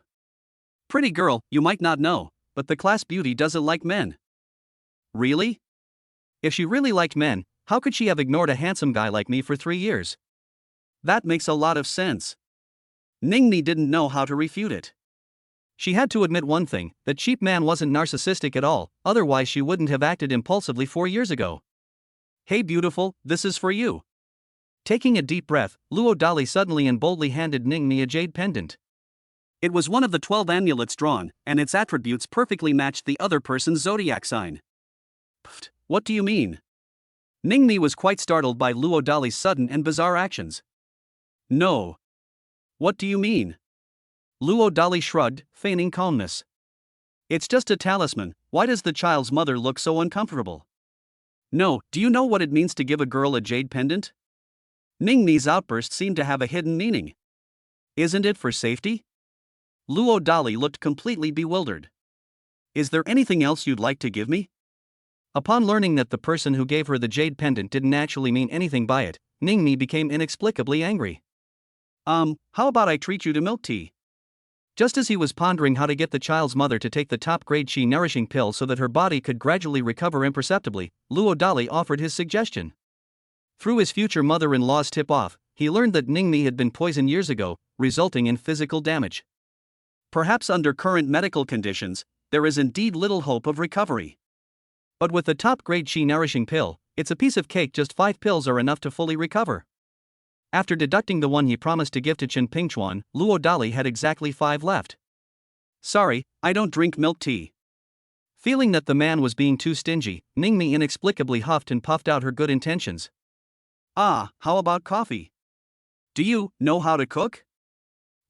Pretty girl, you might not know, but the class beauty doesn't like men. Really? If she really liked men, how could she have ignored a handsome guy like me for 3 years? That makes a lot of sense. Ningmi didn't know how to refute it. She had to admit one thing, that cheap man wasn't narcissistic at all, otherwise she wouldn't have acted impulsively 4 years ago. Hey beautiful, this is for you. Taking a deep breath, Luo Dali suddenly and boldly handed Ningmi a jade pendant. It was one of the 12 amulets drawn, and its attributes perfectly matched the other person's zodiac sign. Pfft, what do you mean? Ningmi was quite startled by Luo Dali's sudden and bizarre actions. No. What do you mean? Luo Dali shrugged, feigning calmness. It's just a talisman, why does the child's mother look so uncomfortable? No, do you know what it means to give a girl a jade pendant? Ningmi's outburst seemed to have a hidden meaning. Isn't it for safety? Luo Dali looked completely bewildered. Is there anything else you'd like to give me? Upon learning that the person who gave her the jade pendant didn't actually mean anything by it, Ningmi became inexplicably angry. How about I treat you to milk tea? Just as he was pondering how to get the child's mother to take the top-grade chi nourishing pill so that her body could gradually recover imperceptibly, Luo Dali offered his suggestion. Through his future mother-in-law's tip-off, he learned that Ningmi had been poisoned years ago, resulting in physical damage. Perhaps under current medical conditions, there is indeed little hope of recovery. But with the top-grade chi nourishing pill, it's a piece of cake. Just 5 pills are enough to fully recover. After deducting the one he promised to give to Chen Pingchuan, Luo Dali had exactly 5 left. Sorry, I don't drink milk tea. Feeling that the man was being too stingy, Ningmi inexplicably huffed and puffed out her good intentions. How about coffee? Do you know how to cook?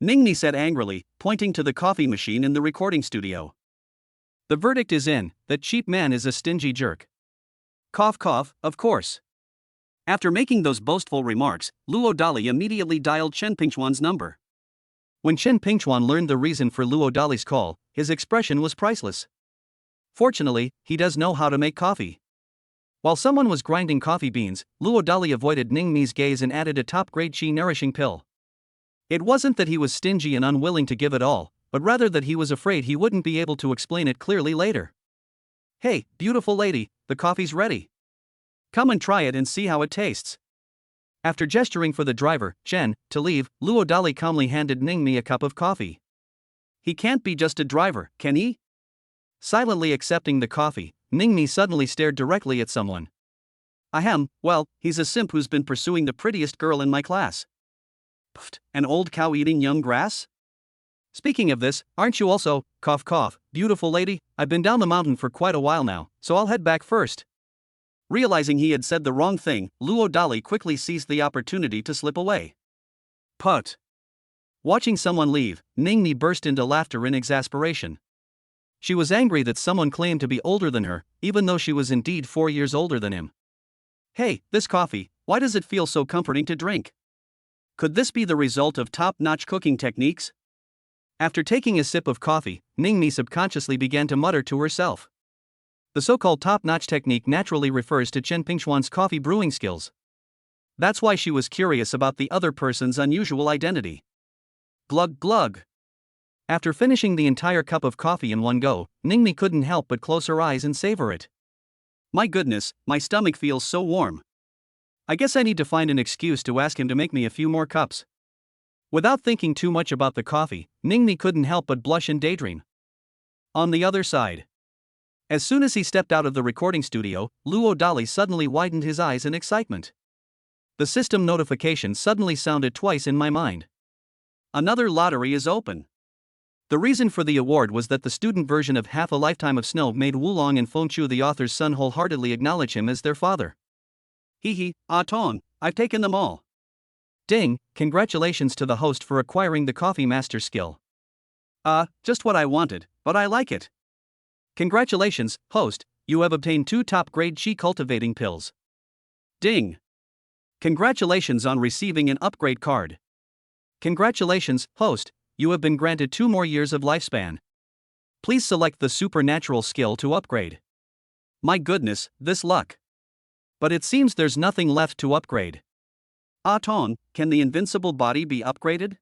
Ningmi said angrily, pointing to the coffee machine in the recording studio. The verdict is in, that cheap man is a stingy jerk. Cough cough, of course. After making those boastful remarks, Luo Dali immediately dialed Chen Pingchuan's number. When Chen Pingchuan learned the reason for Luo Dali's call, his expression was priceless. Fortunately, he does know how to make coffee. While someone was grinding coffee beans, Luo Dali avoided Ningmi's gaze and added a top-grade chi nourishing pill. It wasn't that he was stingy and unwilling to give it all, but rather that he was afraid he wouldn't be able to explain it clearly later. Hey, beautiful lady, the coffee's ready. Come and try it and see how it tastes. After gesturing for the driver, Chen, to leave, Luo Dali calmly handed Ningmi a cup of coffee. He can't be just a driver, can he? Silently accepting the coffee, Ningmi suddenly stared directly at someone. Ahem, well, he's a simp who's been pursuing the prettiest girl in my class. Pfft, an old cow eating young grass? Speaking of this, aren't you also, cough cough, beautiful lady? I've been down the mountain for quite a while now, so I'll head back first. Realizing he had said the wrong thing, Luo Dali quickly seized the opportunity to slip away. Put. Watching someone leave, Ningmi burst into laughter in exasperation. She was angry that someone claimed to be older than her, even though she was indeed 4 years older than him. Hey, this coffee, why does it feel so comforting to drink? Could this be the result of top-notch cooking techniques? After taking a sip of coffee, Ningmi subconsciously began to mutter to herself. The so-called top-notch technique naturally refers to Chen Pingchuan's coffee brewing skills. That's why she was curious about the other person's unusual identity. Glug glug. After finishing the entire cup of coffee in one go, Ningmi couldn't help but close her eyes and savor it. My goodness, my stomach feels so warm. I guess I need to find an excuse to ask him to make me a few more cups. Without thinking too much about the coffee, Ningmi couldn't help but blush and daydream. On the other side. As soon as he stepped out of the recording studio, Luo Dali suddenly widened his eyes in excitement. The system notification suddenly sounded twice in my mind. Another lottery is open. The reason for the award was that the student version of Half a Lifetime of Snow made Wulong and Fengchu, the author's son, wholeheartedly acknowledge him as their father. Hee Tong, I've taken them all. Ding, congratulations to the host for acquiring the coffee master skill. Just what I wanted, but I like it. Congratulations, host, you have obtained 2 top-grade chi cultivating pills. Ding. Congratulations on receiving an upgrade card. Congratulations, host, you have been granted 2 more years of lifespan. Please select the supernatural skill to upgrade. My goodness, this luck. But it seems there's nothing left to upgrade. Tong, can the invincible body be upgraded?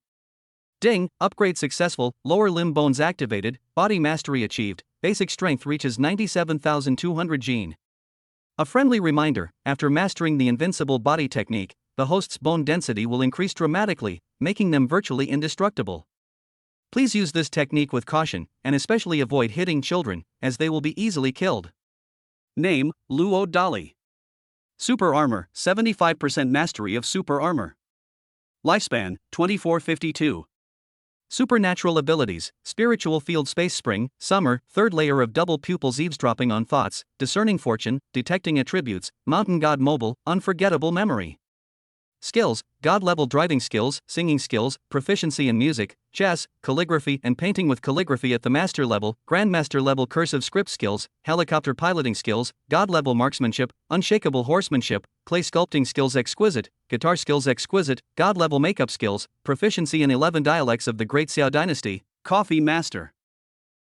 Ding, upgrade successful, lower limb bones activated, body mastery achieved, basic strength reaches 97,200 gene. A friendly reminder, after mastering the invincible body technique, the host's bone density will increase dramatically, making them virtually indestructible. Please use this technique with caution, and especially avoid hitting children, as they will be easily killed. Name, Luo Dali. Super Armor, 75% mastery of Super Armor. Lifespan, 2452. Supernatural abilities, Spiritual Field Space Spring, Summer, 3rd layer of double pupils eavesdropping on thoughts, Discerning Fortune, Detecting Attributes, Mountain God Mobile, Unforgettable Memory. Skills: God-level driving skills, singing skills, proficiency in music, chess, calligraphy and painting with calligraphy at the master level, grandmaster level cursive script skills, helicopter piloting skills, God-level marksmanship, unshakable horsemanship, clay sculpting skills exquisite, guitar skills exquisite, God-level makeup skills, proficiency in 11 dialects of the Great Xiao dynasty, coffee master.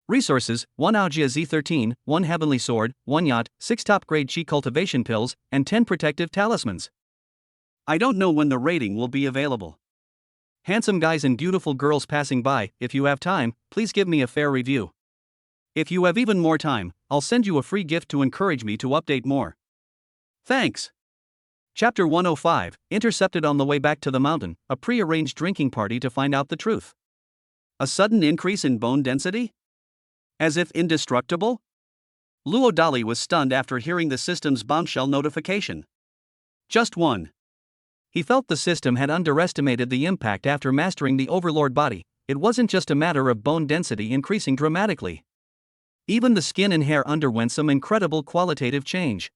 Resources: 1 Aojia Z13, 1 Heavenly Sword, 1 Yacht, 6 top-grade Qi cultivation pills, and 10 protective talismans. I don't know when the rating will be available. Handsome guys and beautiful girls passing by, if you have time, please give me a fair review. If you have even more time, I'll send you a free gift to encourage me to update more. Thanks. Chapter 105, Intercepted on the way back to the mountain, a pre-arranged drinking party to find out the truth. A sudden increase in bone density? As if indestructible? Luo Dali was stunned after hearing the system's bombshell notification. Just one. He felt the system had underestimated the impact after mastering the Overlord body. It wasn't just a matter of bone density increasing dramatically. Even the skin and hair underwent some incredible qualitative change.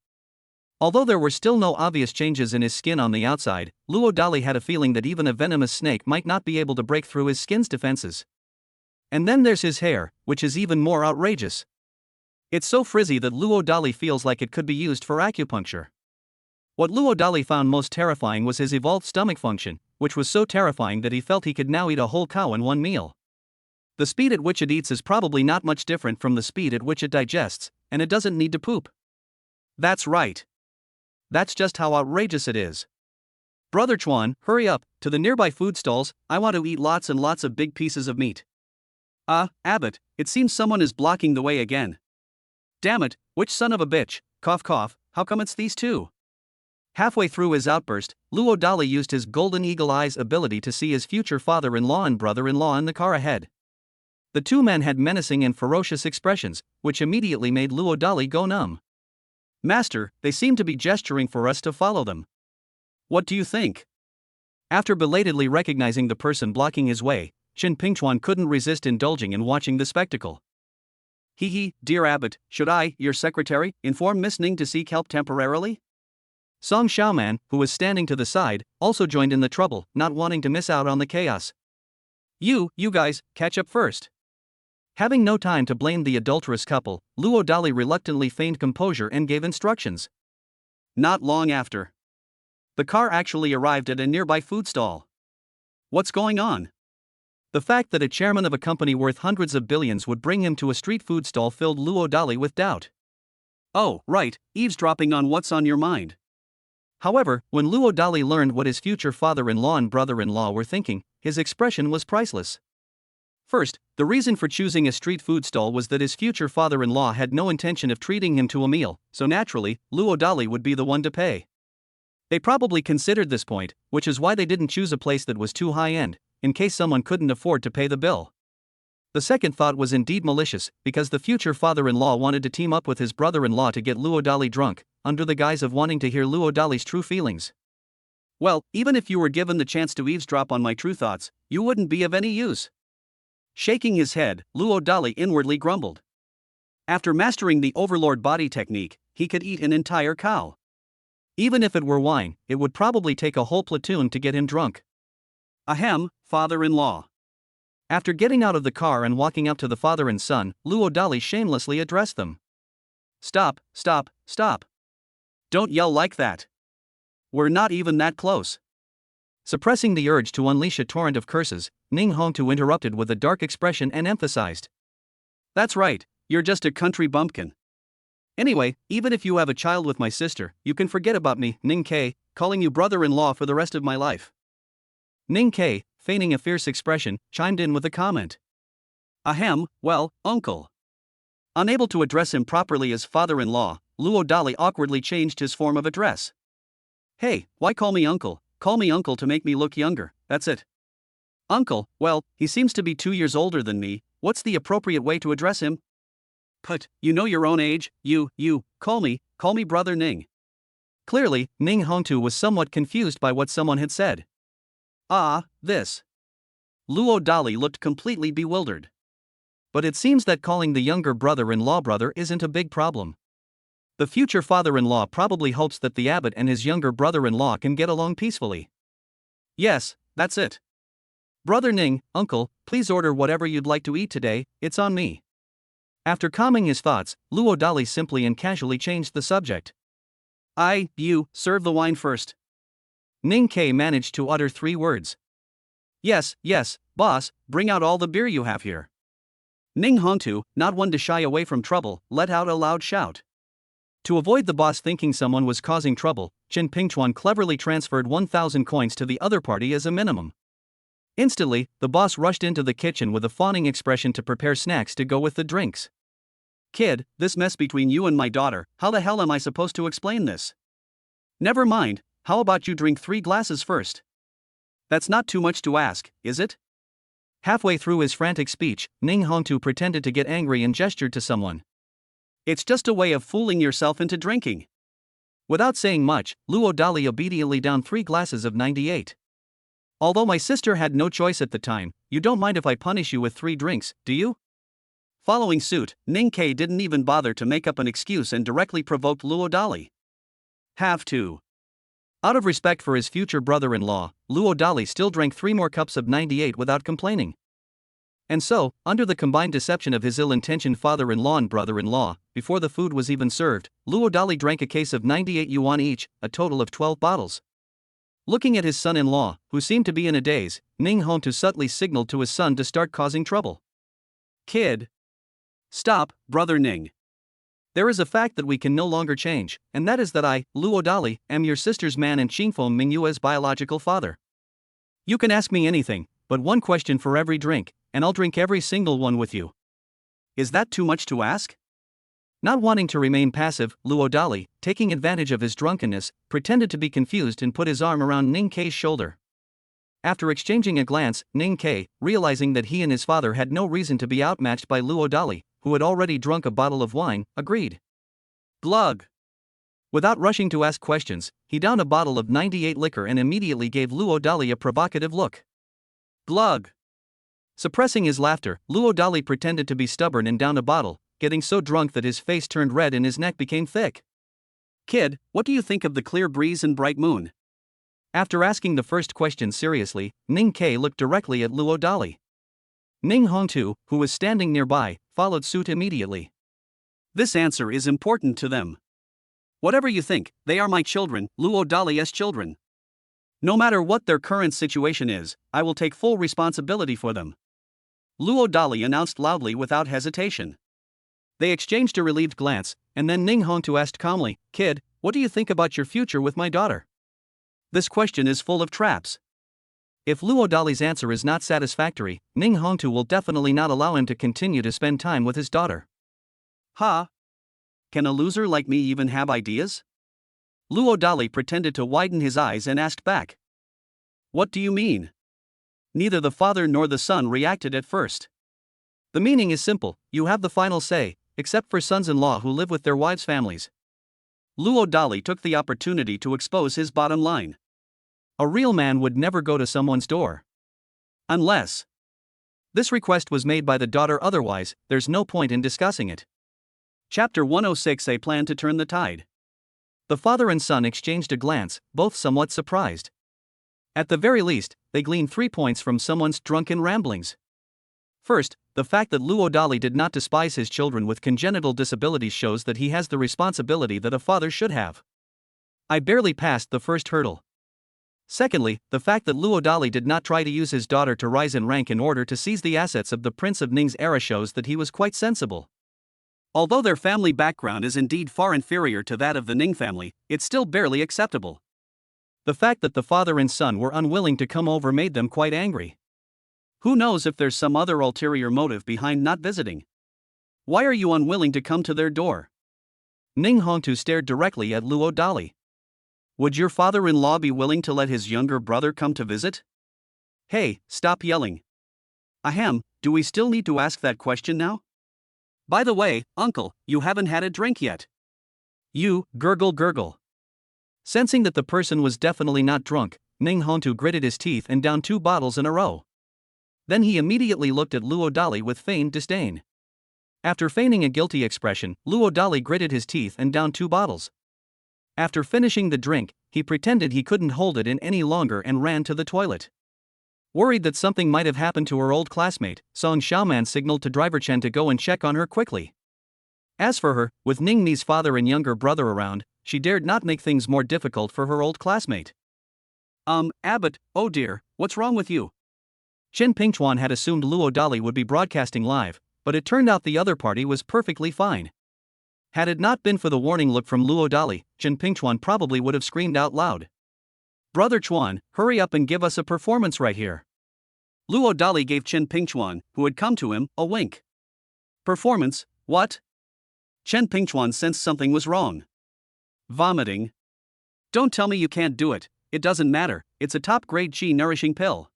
Although there were still no obvious changes in his skin on the outside, Luo Dali had a feeling that even a venomous snake might not be able to break through his skin's defenses. And then there's his hair, which is even more outrageous. It's so frizzy that Luo Dali feels like it could be used for acupuncture. What Luo Dali found most terrifying was his evolved stomach function, which was so terrifying that he felt he could now eat a whole cow in one meal. The speed at which it eats is probably not much different from the speed at which it digests, and it doesn't need to poop. That's right. That's just how outrageous it is. Brother Chuan, hurry up, to the nearby food stalls, I want to eat lots and lots of big pieces of meat. Abbot, it seems someone is blocking the way again. Damn it, which son of a bitch, cough cough, how come it's these two? Halfway through his outburst, Luo Dali used his golden eagle eyes ability to see his future father-in-law and brother-in-law in the car ahead. The two men had menacing and ferocious expressions, which immediately made Luo Dali go numb. Master, they seem to be gesturing for us to follow them. What do you think? After belatedly recognizing the person blocking his way, Qin Pingchuan couldn't resist indulging in watching the spectacle. Dear Abbot, should I, your secretary, inform Miss Ning to seek help temporarily? Song Xiaoman, who was standing to the side, also joined in the trouble, not wanting to miss out on the chaos. You guys, catch up first. Having no time to blame the adulterous couple, Luo Dali reluctantly feigned composure and gave instructions. Not long after, the car actually arrived at a nearby food stall. What's going on? The fact that a chairman of a company worth hundreds of billions would bring him to a street food stall filled Luo Dali with doubt. Oh, right, eavesdropping on what's on your mind. However, when Luo Dali learned what his future father-in-law and brother-in-law were thinking, his expression was priceless. First, the reason for choosing a street food stall was that his future father-in-law had no intention of treating him to a meal, so naturally, Luo Dali would be the one to pay. They probably considered this point, which is why they didn't choose a place that was too high-end, in case someone couldn't afford to pay the bill. The second thought was indeed malicious, because the future father-in-law wanted to team up with his brother-in-law to get Luo Dali drunk, under the guise of wanting to hear Luo Dali's true feelings. Well, even if you were given the chance to eavesdrop on my true thoughts, you wouldn't be of any use. Shaking his head, Luo Dali inwardly grumbled. After mastering the Overlord body technique, he could eat an entire cow. Even if it were wine, it would probably take a whole platoon to get him drunk. Ahem, father-in-law. After getting out of the car and walking up to the father and son, Luo Dali shamelessly addressed them. Stop. Don't yell like that. We're not even that close. Suppressing the urge to unleash a torrent of curses, Ning Hongtu interrupted with a dark expression and emphasized. That's right, you're just a country bumpkin. Anyway, even if you have a child with my sister, you can forget about me, Ning Ke, calling you brother-in-law for the rest of my life. Ning Ke, feigning a fierce expression, chimed in with a comment. Ahem, well, uncle. Unable to address him properly as father-in-law, Luo Dali awkwardly changed his form of address. Hey, why call me uncle? Call me uncle to make me look younger, that's it. Uncle, well, he seems to be 2 years older than me, what's the appropriate way to address him? But, you know your own age, call me brother Ning. Clearly, Ning Hongtu was somewhat confused by what someone had said. This. Luo Dali looked completely bewildered. But it seems that calling the younger brother-in-law brother isn't a big problem. The future father-in-law probably hopes that the abbot and his younger brother-in-law can get along peacefully. Yes, that's it. Brother Ning, uncle, please order whatever you'd like to eat today, it's on me. After calming his thoughts, Luo Dali simply and casually changed the subject. You, serve the wine first. Ning Ke managed to utter 3 words. Yes, yes, boss, bring out all the beer you have here. Ning Hongtu, not one to shy away from trouble, let out a loud shout. To avoid the boss thinking someone was causing trouble, Chen Pingchuan cleverly transferred 1,000 coins to the other party as a minimum. Instantly, the boss rushed into the kitchen with a fawning expression to prepare snacks to go with the drinks. Kid, this mess between you and my daughter, how the hell am I supposed to explain this? Never mind, how about you drink 3 glasses first? That's not too much to ask, is it? Halfway through his frantic speech, Ning Hongtu pretended to get angry and gestured to someone. It's just a way of fooling yourself into drinking. Without saying much, Luo Dali obediently downed 3 glasses of 98. Although my sister had no choice at the time, you don't mind if I punish you with 3 drinks, do you? Following suit, Ning Ke didn't even bother to make up an excuse and directly provoked Luo Dali. Have to. Out of respect for his future brother-in-law, Luo Dali still drank 3 more cups of 98 without complaining. And so, under the combined deception of his ill-intentioned father-in-law and brother-in-law, before the food was even served, Luo Dali drank a case of 98 yuan each, a total of 12 bottles. Looking at his son-in-law, who seemed to be in a daze, Ning Hongtu subtly signaled to his son to start causing trouble. Kid. Stop, brother Ning. There is a fact that we can no longer change, and that is that I, Luo Dali, am your sister's man and Qingfeng Mingyue's biological father. You can ask me anything, but 1 question for every drink, and I'll drink every single one with you. Is that too much to ask? Not wanting to remain passive, Luo Dali, taking advantage of his drunkenness, pretended to be confused and put his arm around Ning Ke's shoulder. After exchanging a glance, Ning Ke, realizing that he and his father had no reason to be outmatched by Luo Dali, who had already drunk a bottle of wine, agreed. Glug. Without rushing to ask questions, he downed a bottle of 98 liquor and immediately gave Luo Dali a provocative look. Glug. Suppressing his laughter, Luo Dali pretended to be stubborn and downed a bottle, getting so drunk that his face turned red and his neck became thick. Kid, what do you think of the clear breeze and bright moon? After asking the first question seriously, Ning Ke looked directly at Luo Dali. Ning Hongtu, who was standing nearby, followed suit immediately. This answer is important to them. Whatever you think, they are my children, Luo Dali's children. No matter what their current situation is, I will take full responsibility for them. Luo Dali announced loudly without hesitation. They exchanged a relieved glance, and then Ning Hongtu asked calmly, Kid, what do you think about your future with my daughter? This question is full of traps. If Luo Dali's answer is not satisfactory, Ning Hongtu will definitely not allow him to continue to spend time with his daughter. Ha! Can a loser like me even have ideas? Luo Dali pretended to widen his eyes and asked back. What do you mean? Neither the father nor the son reacted at first. The meaning is simple, you have the final say, except for sons-in-law who live with their wives' families. Luo Dali took the opportunity to expose his bottom line. A real man would never go to someone's door. Unless this request was made by the daughter, otherwise, there's no point in discussing it. Chapter 106. A plan to turn the tide. The father and son exchanged a glance, both somewhat surprised. At the very least, they gleaned 3 points from someone's drunken ramblings. First, the fact that Luo Dali did not despise his children with congenital disabilities shows that he has the responsibility that a father should have. I barely passed the first hurdle. Secondly, the fact that Luo Dali did not try to use his daughter to rise in rank in order to seize the assets of the Prince of Ning's era shows that he was quite sensible. Although their family background is indeed far inferior to that of the Ning family, it's still barely acceptable. The fact that the father and son were unwilling to come over made them quite angry. Who knows if there's some other ulterior motive behind not visiting? Why are you unwilling to come to their door? Ning Hongtu stared directly at Luo Dali. Would your father-in-law be willing to let his younger brother come to visit? Hey, stop yelling. Ahem, do we still need to ask that question now? By the way, uncle, you haven't had a drink yet. You, gurgle gurgle. Sensing that the person was definitely not drunk, Ning Hongtu gritted his teeth and downed 2 bottles in a row. Then he immediately looked at Luo Dali with feigned disdain. After feigning a guilty expression, Luo Dali gritted his teeth and downed 2 bottles. After finishing the drink, he pretended he couldn't hold it in any longer and ran to the toilet. Worried that something might have happened to her old classmate, Song Xiaoman signaled to driver Chen to go and check on her quickly. As for her, with Ning Ni's father and younger brother around, she dared not make things more difficult for her old classmate. Abbott, oh dear, what's wrong with you? Chen Pingchuan had assumed Luo Dali would be broadcasting live, but it turned out the other party was perfectly fine. Had it not been for the warning look from Luo Dali, Chen Pingchuan probably would have screamed out loud. Brother Chuan, hurry up and give us a performance right here. Luo Dali gave Chen Pingchuan, who had come to him, a wink. Performance, what? Chen Pingchuan sensed something was wrong. Vomiting. Don't tell me you can't do it, it doesn't matter, it's a top-grade qi nourishing pill.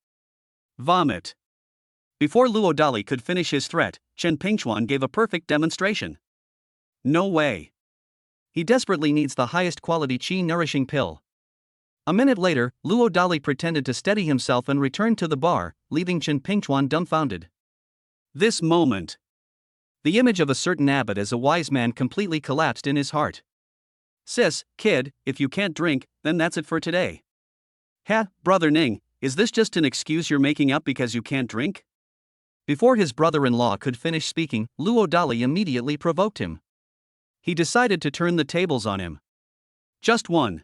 Vomit. Before Luo Dali could finish his threat, Chen Pingchuan gave a perfect demonstration. No way. He desperately needs the highest quality qi nourishing pill. A minute later, Luo Dali pretended to steady himself and returned to the bar, leaving Chen Pingchuan dumbfounded. This moment. The image of a certain abbot as a wise man completely collapsed in his heart. Sis, kid, if you can't drink, then that's it for today. Ha, brother Ning, is this just an excuse you're making up because you can't drink? Before his brother-in-law could finish speaking, Luo Dali immediately provoked him. He decided to turn the tables on him. Just one.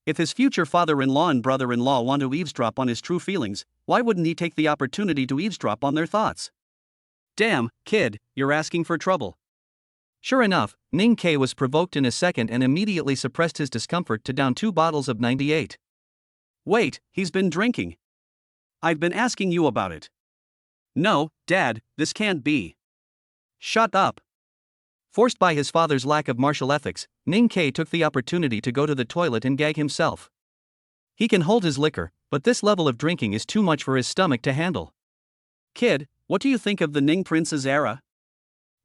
If his future father-in-law and brother-in-law want to eavesdrop on his true feelings, why wouldn't he take the opportunity to eavesdrop on their thoughts? Damn, kid, you're asking for trouble. Sure enough, Ning K was provoked in a second and immediately suppressed his discomfort to down 2 bottles of 98. Wait, he's been drinking. I've been asking you about it. No, Dad, this can't be. Shut up. Forced by his father's lack of martial ethics, Ning K took the opportunity to go to the toilet and gag himself. He can hold his liquor, but this level of drinking is too much for his stomach to handle. Kid, what do you think of the Ning Prince's era?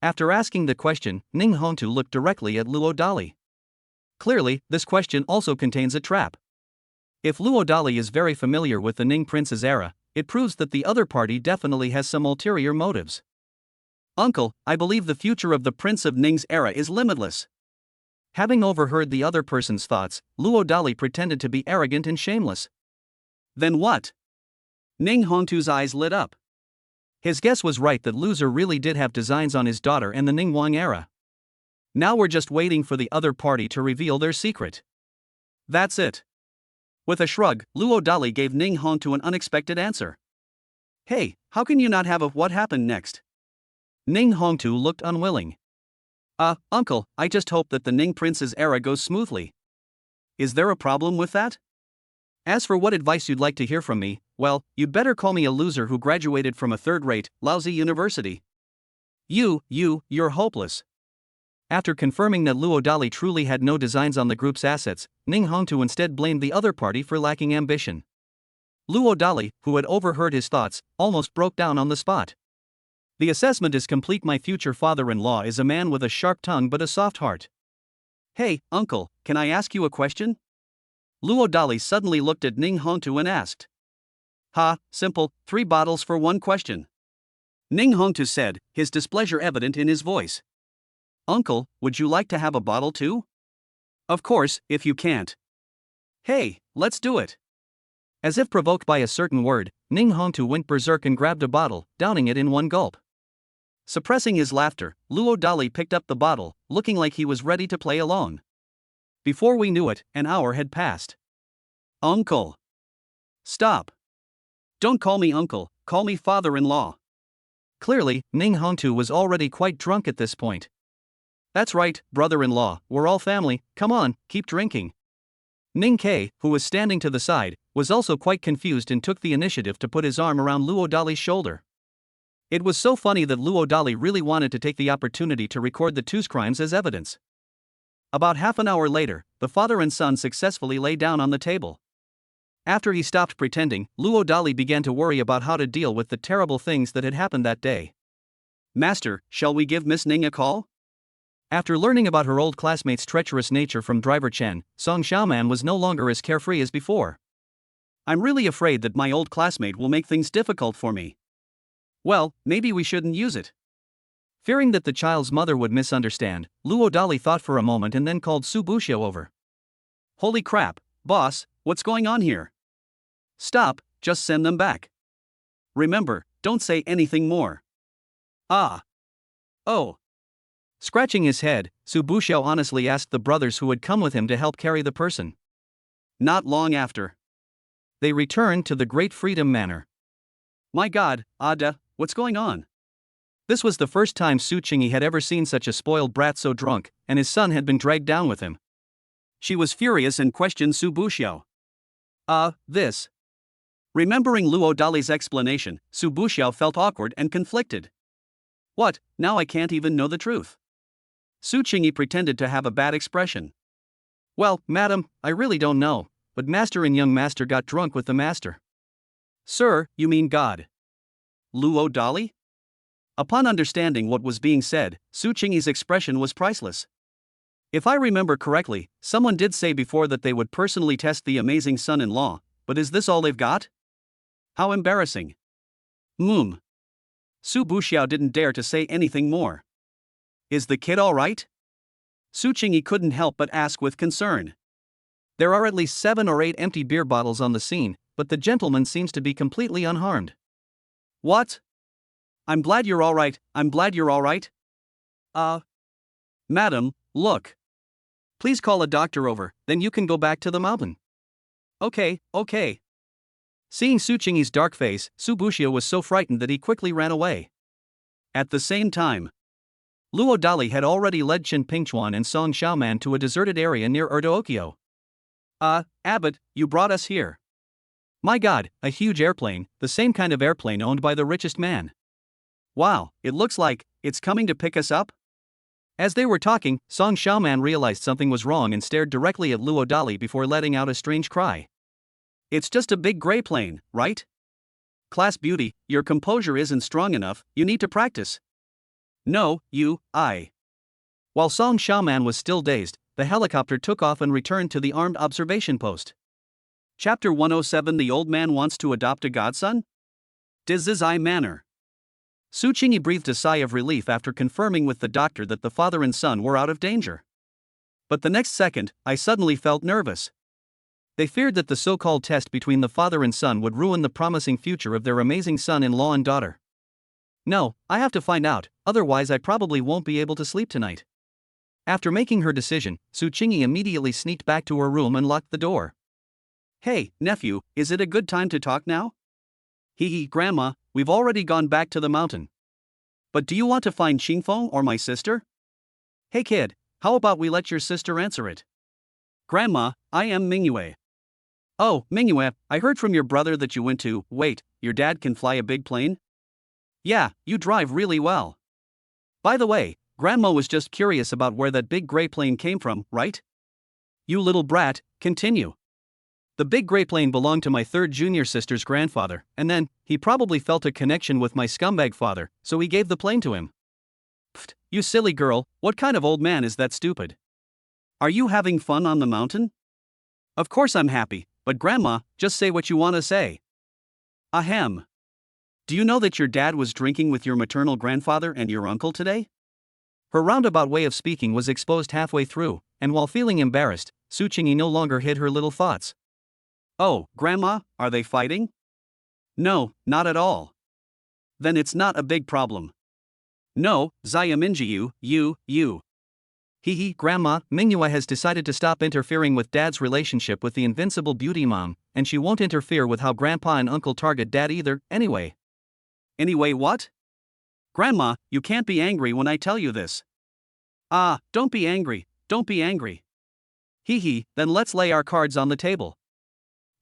After asking the question, Ning Hongtu looked directly at Luo Dali. Clearly, this question also contains a trap. If Luo Dali is very familiar with the Ning Prince's era, it proves that the other party definitely has some ulterior motives. Uncle, I believe the future of the Prince of Ning's era is limitless. Having overheard the other person's thoughts, Luo Dali pretended to be arrogant and shameless. Then what? Ning Hongtu's eyes lit up. His guess was right that loser really did have designs on his daughter and the Ning Wang era. Now we're just waiting for the other party to reveal their secret. That's it. With a shrug, Luo Dali gave Ning Hongtu an unexpected answer. Hey, how can you not have a what happened next? Ning Hongtu looked unwilling. Uncle, I just hope that the Ning Prince's era goes smoothly. Is there a problem with that? As for what advice you'd like to hear from me, well, you'd better call me a loser who graduated from a third-rate, lousy university. You're hopeless. After confirming that Luo Dali truly had no designs on the group's assets, Ning Hongtu instead blamed the other party for lacking ambition. Luo Dali, who had overheard his thoughts, almost broke down on the spot. The assessment is complete. My future father-in-law is a man with a sharp tongue but a soft heart. Hey, uncle, can I ask you a question? Luo Dali suddenly looked at Ning Hongtu and asked. Ha, simple, 3 bottles for 1 question. Ning Hongtu said, his displeasure evident in his voice. Uncle, would you like to have a bottle too? Of course, if you can't. Hey, let's do it. As if provoked by a certain word, Ning Hongtu went berserk and grabbed a bottle, downing it in 1 gulp. Suppressing his laughter, Luo Dali picked up the bottle, looking like he was ready to play along. Before we knew it, an hour had passed. Uncle. Stop. Don't call me uncle, call me father-in-law. Clearly, Ning Hongtu was already quite drunk at this point. That's right, brother-in-law, we're all family, come on, keep drinking. Ning K, who was standing to the side, was also quite confused and took the initiative to put his arm around Luo Dali's shoulder. It was so funny that Luo Dali really wanted to take the opportunity to record the two's crimes as evidence. About half an hour later, the father and son successfully lay down on the table. After he stopped pretending, Luo Dali began to worry about how to deal with the terrible things that had happened that day. Master, shall we give Miss Ning a call? After learning about her old classmate's treacherous nature from driver Chen, Song Xiaoman was no longer as carefree as before. I'm really afraid that my old classmate will make things difficult for me. Well, maybe we shouldn't use it. Fearing that the child's mother would misunderstand, Luo Dali thought for a moment and then called Su Buxiu over. Holy crap, boss, what's going on here? Stop, just send them back. Remember, don't say anything more. Ah. Oh. Scratching his head, Su Buxiao honestly asked the brothers who had come with him to help carry the person. Not long after, they returned to the Great Freedom Manor. My god, Ada, what's going on? This was the first time Su Qingyi had ever seen such a spoiled brat so drunk, and his son had been dragged down with him. She was furious and questioned Su Buxiao. This. Remembering Luo Dali's explanation, Su Buxiao felt awkward and conflicted. What, now I can't even know the truth? Su Qingyi pretended to have a bad expression. Well, madam, I really don't know, but master and young master got drunk with the master. Sir, you mean God? Luo Dali? Upon understanding what was being said, Su Qingyi's expression was priceless. If I remember correctly, someone did say before that they would personally test the amazing son-in-law, but is this all they've got? How embarrassing. Su Buxiao didn't dare to say anything more. Is the kid all right? Su Qingyi couldn't help but ask with concern. There are at least 7 or 8 empty beer bottles on the scene, but the gentleman seems to be completely unharmed. What? I'm glad you're all right, Madam, look. Please call a doctor over, then you can go back to the mountain. Okay. Seeing Su Qingyi's dark face, Su Buxiao was so frightened that he quickly ran away. At the same time, Luo Dali had already led Chen Pingchuan and Song Xiaoman to a deserted area near Erdookyo. Abbot, you brought us here. My god, a huge airplane, the same kind of airplane owned by the richest man. Wow, it looks like it's coming to pick us up? As they were talking, Song Xiaoman realized something was wrong and stared directly at Luo Dali before letting out a strange cry. It's just a big gray plane, right? Class beauty, your composure isn't strong enough, you need to practice. No, I. While Song Xiaoman was still dazed, the helicopter took off and returned to the armed observation post. Chapter 107. The old man wants to adopt a godson? Dizizai Manor. Su Qingyi breathed a sigh of relief after confirming with the doctor that the father and son were out of danger. But the next second, I suddenly felt nervous. They feared that the so-called test between the father and son would ruin the promising future of their amazing son-in-law and daughter. No, I have to find out, otherwise I probably won't be able to sleep tonight. After making her decision, Su Qingyi immediately sneaked back to her room and locked the door. Hey, nephew, is it a good time to talk now? Grandma, we've already gone back to the mountain. But do you want to find Xingfeng or my sister? Hey kid, how about we let your sister answer it? Grandma, I am Mingyue. Oh, Mingyue, I heard from your brother that you went to, wait, your dad can fly a big plane? Yeah, you drive really well. By the way, Grandma was just curious about where that big gray plane came from, right? You little brat, continue. The big gray plane belonged to my third junior sister's grandfather, and then, he probably felt a connection with my scumbag father, so he gave the plane to him. Pfft, you silly girl, what kind of old man is that stupid? Are you having fun on the mountain? Of course I'm happy, but Grandma, just say what you want to say. Ahem. Do you know that your dad was drinking with your maternal grandfather and your uncle today? Her roundabout way of speaking was exposed halfway through, and while feeling embarrassed, Su Qingyi no longer hid her little thoughts. Oh, Grandma, are they fighting? No, not at all. Then it's not a big problem. No, Xiaominjiu, you. Grandma, Mingyue has decided to stop interfering with Dad's relationship with the invincible beauty mom, and she won't interfere with how Grandpa and Uncle target Dad either, anyway. Anyway what? Grandma, you can't be angry when I tell you this. Don't be angry. Then let's lay our cards on the table.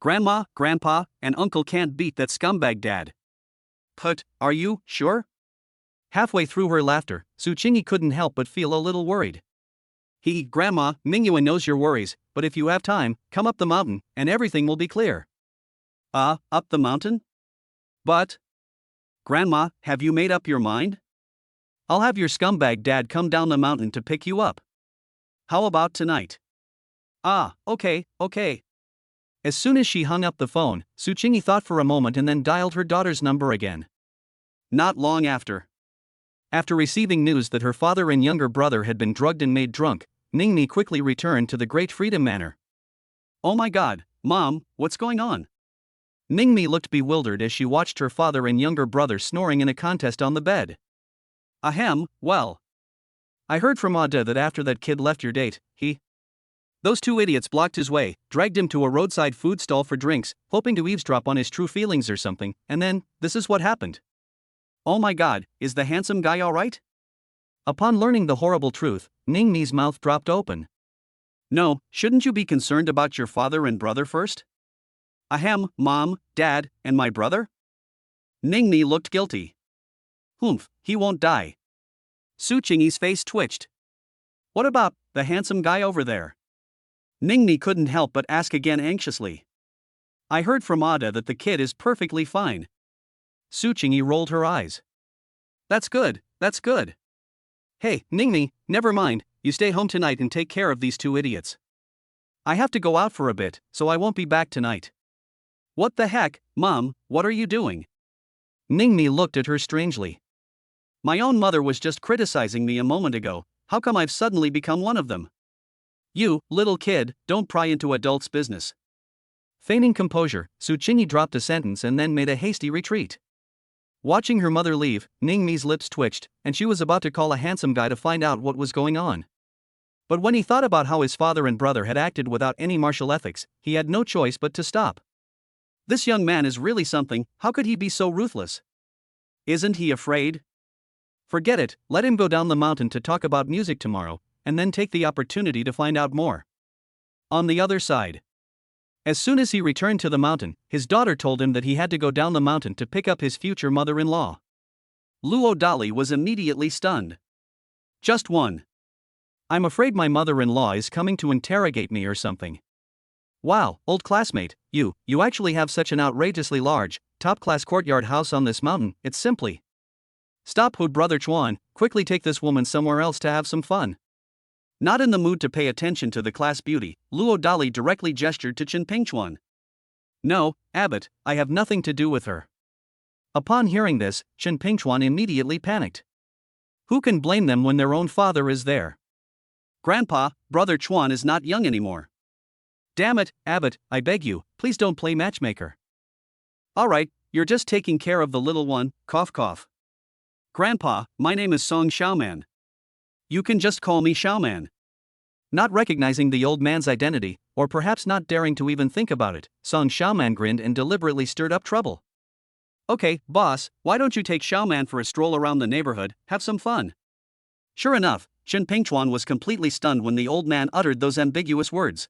Grandma, Grandpa, and Uncle can't beat that scumbag Dad. But, are you sure? Halfway through her laughter, Su Qingyi couldn't help but feel a little worried. Grandma, Mingyue knows your worries, but if you have time, come up the mountain, and everything will be clear. Up the mountain? But... Grandma, have you made up your mind? I'll have your scumbag dad come down the mountain to pick you up. How about tonight? Okay. As soon as she hung up the phone, Su Qingyi thought for a moment and then dialed her daughter's number again. Not long after. After receiving news that her father and younger brother had been drugged and made drunk, Ningmi quickly returned to the Great Freedom Manor. Oh my god, Mom, what's going on? Ningmi looked bewildered as she watched her father and younger brother snoring in a contest on the bed. Ahem, well. I heard from Ada that after that kid left your date, those two idiots blocked his way, dragged him to a roadside food stall for drinks, hoping to eavesdrop on his true feelings or something, and then, this is what happened. Oh my god, is the handsome guy alright? Upon learning the horrible truth, Ningmi's mouth dropped open. No, shouldn't you be concerned about your father and brother first? Ahem, Mom, Dad, and my brother? Ningmi looked guilty. Humph, he won't die. Su Qingyi's face twitched. What about the handsome guy over there? Ningmi couldn't help but ask again anxiously. I heard from Ada that the kid is perfectly fine. Su Qingyi rolled her eyes. That's good, that's good. Hey, Ningmi, never mind, you stay home tonight and take care of these two idiots. I have to go out for a bit, so I won't be back tonight. What the heck, Mom, what are you doing? Ningmi looked at her strangely. My own mother was just criticizing me a moment ago, how come I've suddenly become one of them? You, little kid, don't pry into adults' business. Feigning composure, Su Qingyi dropped a sentence and then made a hasty retreat. Watching her mother leave, Ningmi's lips twitched, and she was about to call a handsome guy to find out what was going on. But when he thought about how his father and brother had acted without any martial ethics, he had no choice but to stop. This young man is really something, how could he be so ruthless? Isn't he afraid? Forget it, let him go down the mountain to talk about music tomorrow, and then take the opportunity to find out more. On the other side. As soon as he returned to the mountain, his daughter told him that he had to go down the mountain to pick up his future mother-in-law. Luo Dali was immediately stunned. Just one. I'm afraid my mother-in-law is coming to interrogate me or something. Wow, old classmate, you actually have such an outrageously large, top-class courtyard house on this mountain, it's simply. Stop, Hood Brother Chuan, quickly take this woman somewhere else to have some fun. Not in the mood to pay attention to the class beauty, Luo Dali directly gestured to Chen Pingchuan. No, Abbot, I have nothing to do with her. Upon hearing this, Chen Pingchuan immediately panicked. Who can blame them when their own father is there? Grandpa, Brother Chuan is not young anymore. Damn it, Abbot, I beg you, please don't play matchmaker. Alright, you're just taking care of the little one, cough cough. Grandpa, my name is Song Xiaoman. You can just call me Xiaoman. Not recognizing the old man's identity, or perhaps not daring to even think about it, Song Xiaoman grinned and deliberately stirred up trouble. Okay, boss, why don't you take Xiaoman for a stroll around the neighborhood, have some fun? Sure enough, Chen Pingchuan was completely stunned when the old man uttered those ambiguous words.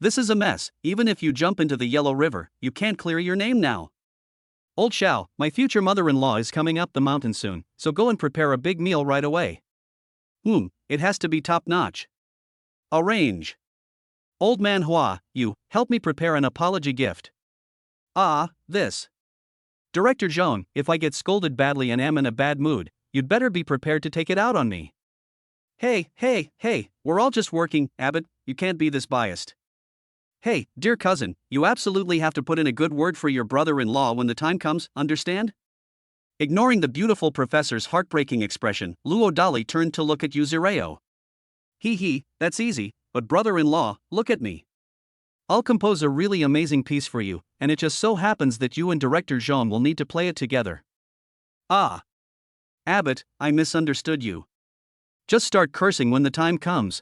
This is a mess, even if you jump into the Yellow River, you can't clear your name now. Old Xiao, my future mother-in-law is coming up the mountain soon, so go and prepare a big meal right away. It has to be top-notch. Arrange. Old manhwa, you, help me prepare an apology gift. This. Director Zhong, if I get scolded badly and am in a bad mood, you'd better be prepared to take it out on me. Hey, we're all just working, Abbot, you can't be this biased. Hey, dear cousin, you absolutely have to put in a good word for your brother-in-law when the time comes, understand? Ignoring the beautiful professor's heartbreaking expression, Luo Dali turned to look at Yuzureo. That's easy, but brother-in-law, look at me. I'll compose a really amazing piece for you, and it just so happens that you and Director Zhang will need to play it together. Abbot, I misunderstood you. Just start cursing when the time comes.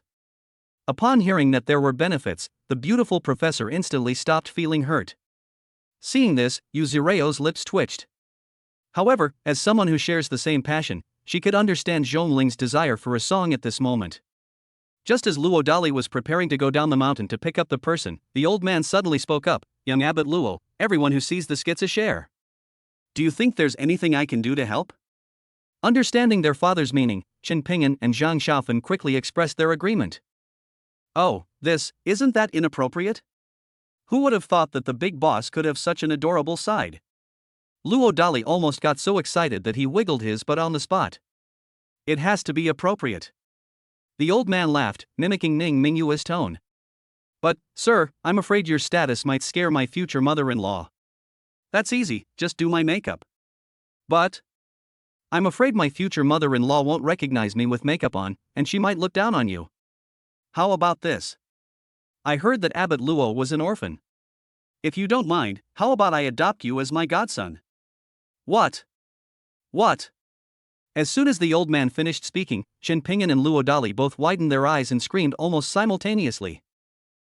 Upon hearing that there were benefits, the beautiful professor instantly stopped feeling hurt. Seeing this, Yuzureo's lips twitched. However, as someone who shares the same passion, she could understand Zhongling's desire for a song at this moment. Just as Luo Dali was preparing to go down the mountain to pick up the person, the old man suddenly spoke up, Young Abbot Luo, everyone who sees this gets a share. Do you think there's anything I can do to help? Understanding their father's meaning, Chen Ping'an and Zhang Xiaofan quickly expressed their agreement. Oh, isn't that inappropriate? Who would have thought that the big boss could have such an adorable side? Luo Dali almost got so excited that he wiggled his butt on the spot. It has to be appropriate. The old man laughed, mimicking Ning Mingyua's tone. But, sir, I'm afraid your status might scare my future mother-in-law. That's easy, just do my makeup. But I'm afraid my future mother-in-law won't recognize me with makeup on, and she might look down on you. How about this? I heard that Abbot Luo was an orphan. If you don't mind, how about I adopt you as my godson? What? What? As soon as the old man finished speaking, Chen Pingyan and Luo Dali both widened their eyes and screamed almost simultaneously.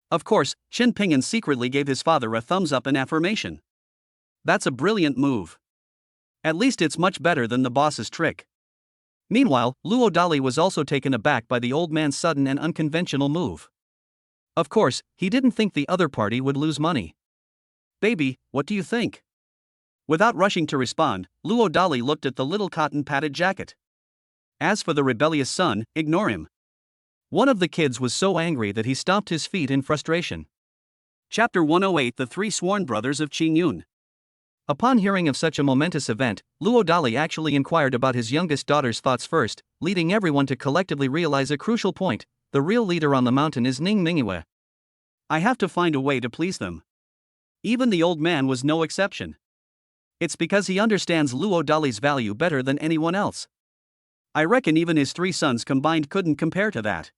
Of course, Chen Pingyan secretly gave his father a thumbs up in affirmation. That's a brilliant move. At least it's much better than the boss's trick. Meanwhile, Luo Dali was also taken aback by the old man's sudden and unconventional move. Of course, he didn't think the other party would lose money. Baby, what do you think? Without rushing to respond, Luo Dali looked at the little cotton-padded jacket. As for the rebellious son, ignore him. One of the kids was so angry that he stomped his feet in frustration. Chapter 108: The Three Sworn Brothers of Qingyun. Upon hearing of such a momentous event, Luo Dali actually inquired about his youngest daughter's thoughts first, leading everyone to collectively realize a crucial point: the real leader on the mountain is Ning Mingyue. I have to find a way to please them. Even the old man was no exception. It's because he understands Luo Dali's value better than anyone else. I reckon even his three sons combined couldn't compare to that.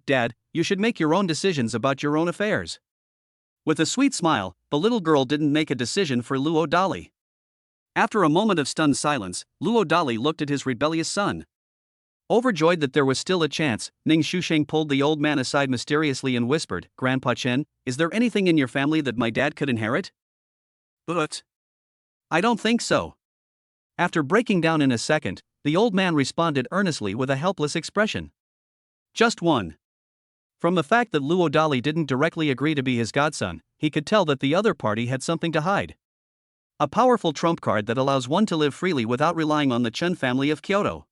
Dad, you should make your own decisions about your own affairs. With a sweet smile, the little girl didn't make a decision for Luo Dali. After a moment of stunned silence, Luo Dali looked at his rebellious son. Overjoyed that there was still a chance, Ning Shusheng pulled the old man aside mysteriously and whispered, "Grandpa Chen, is there anything in your family that my dad could inherit?" "But I don't think so." After breaking down in a second, the old man responded earnestly with a helpless expression. "Just one." From the fact that Luo Dali didn't directly agree to be his godson, he could tell that the other party had something to hide. A powerful trump card that allows one to live freely without relying on the Chen family of Kyoto.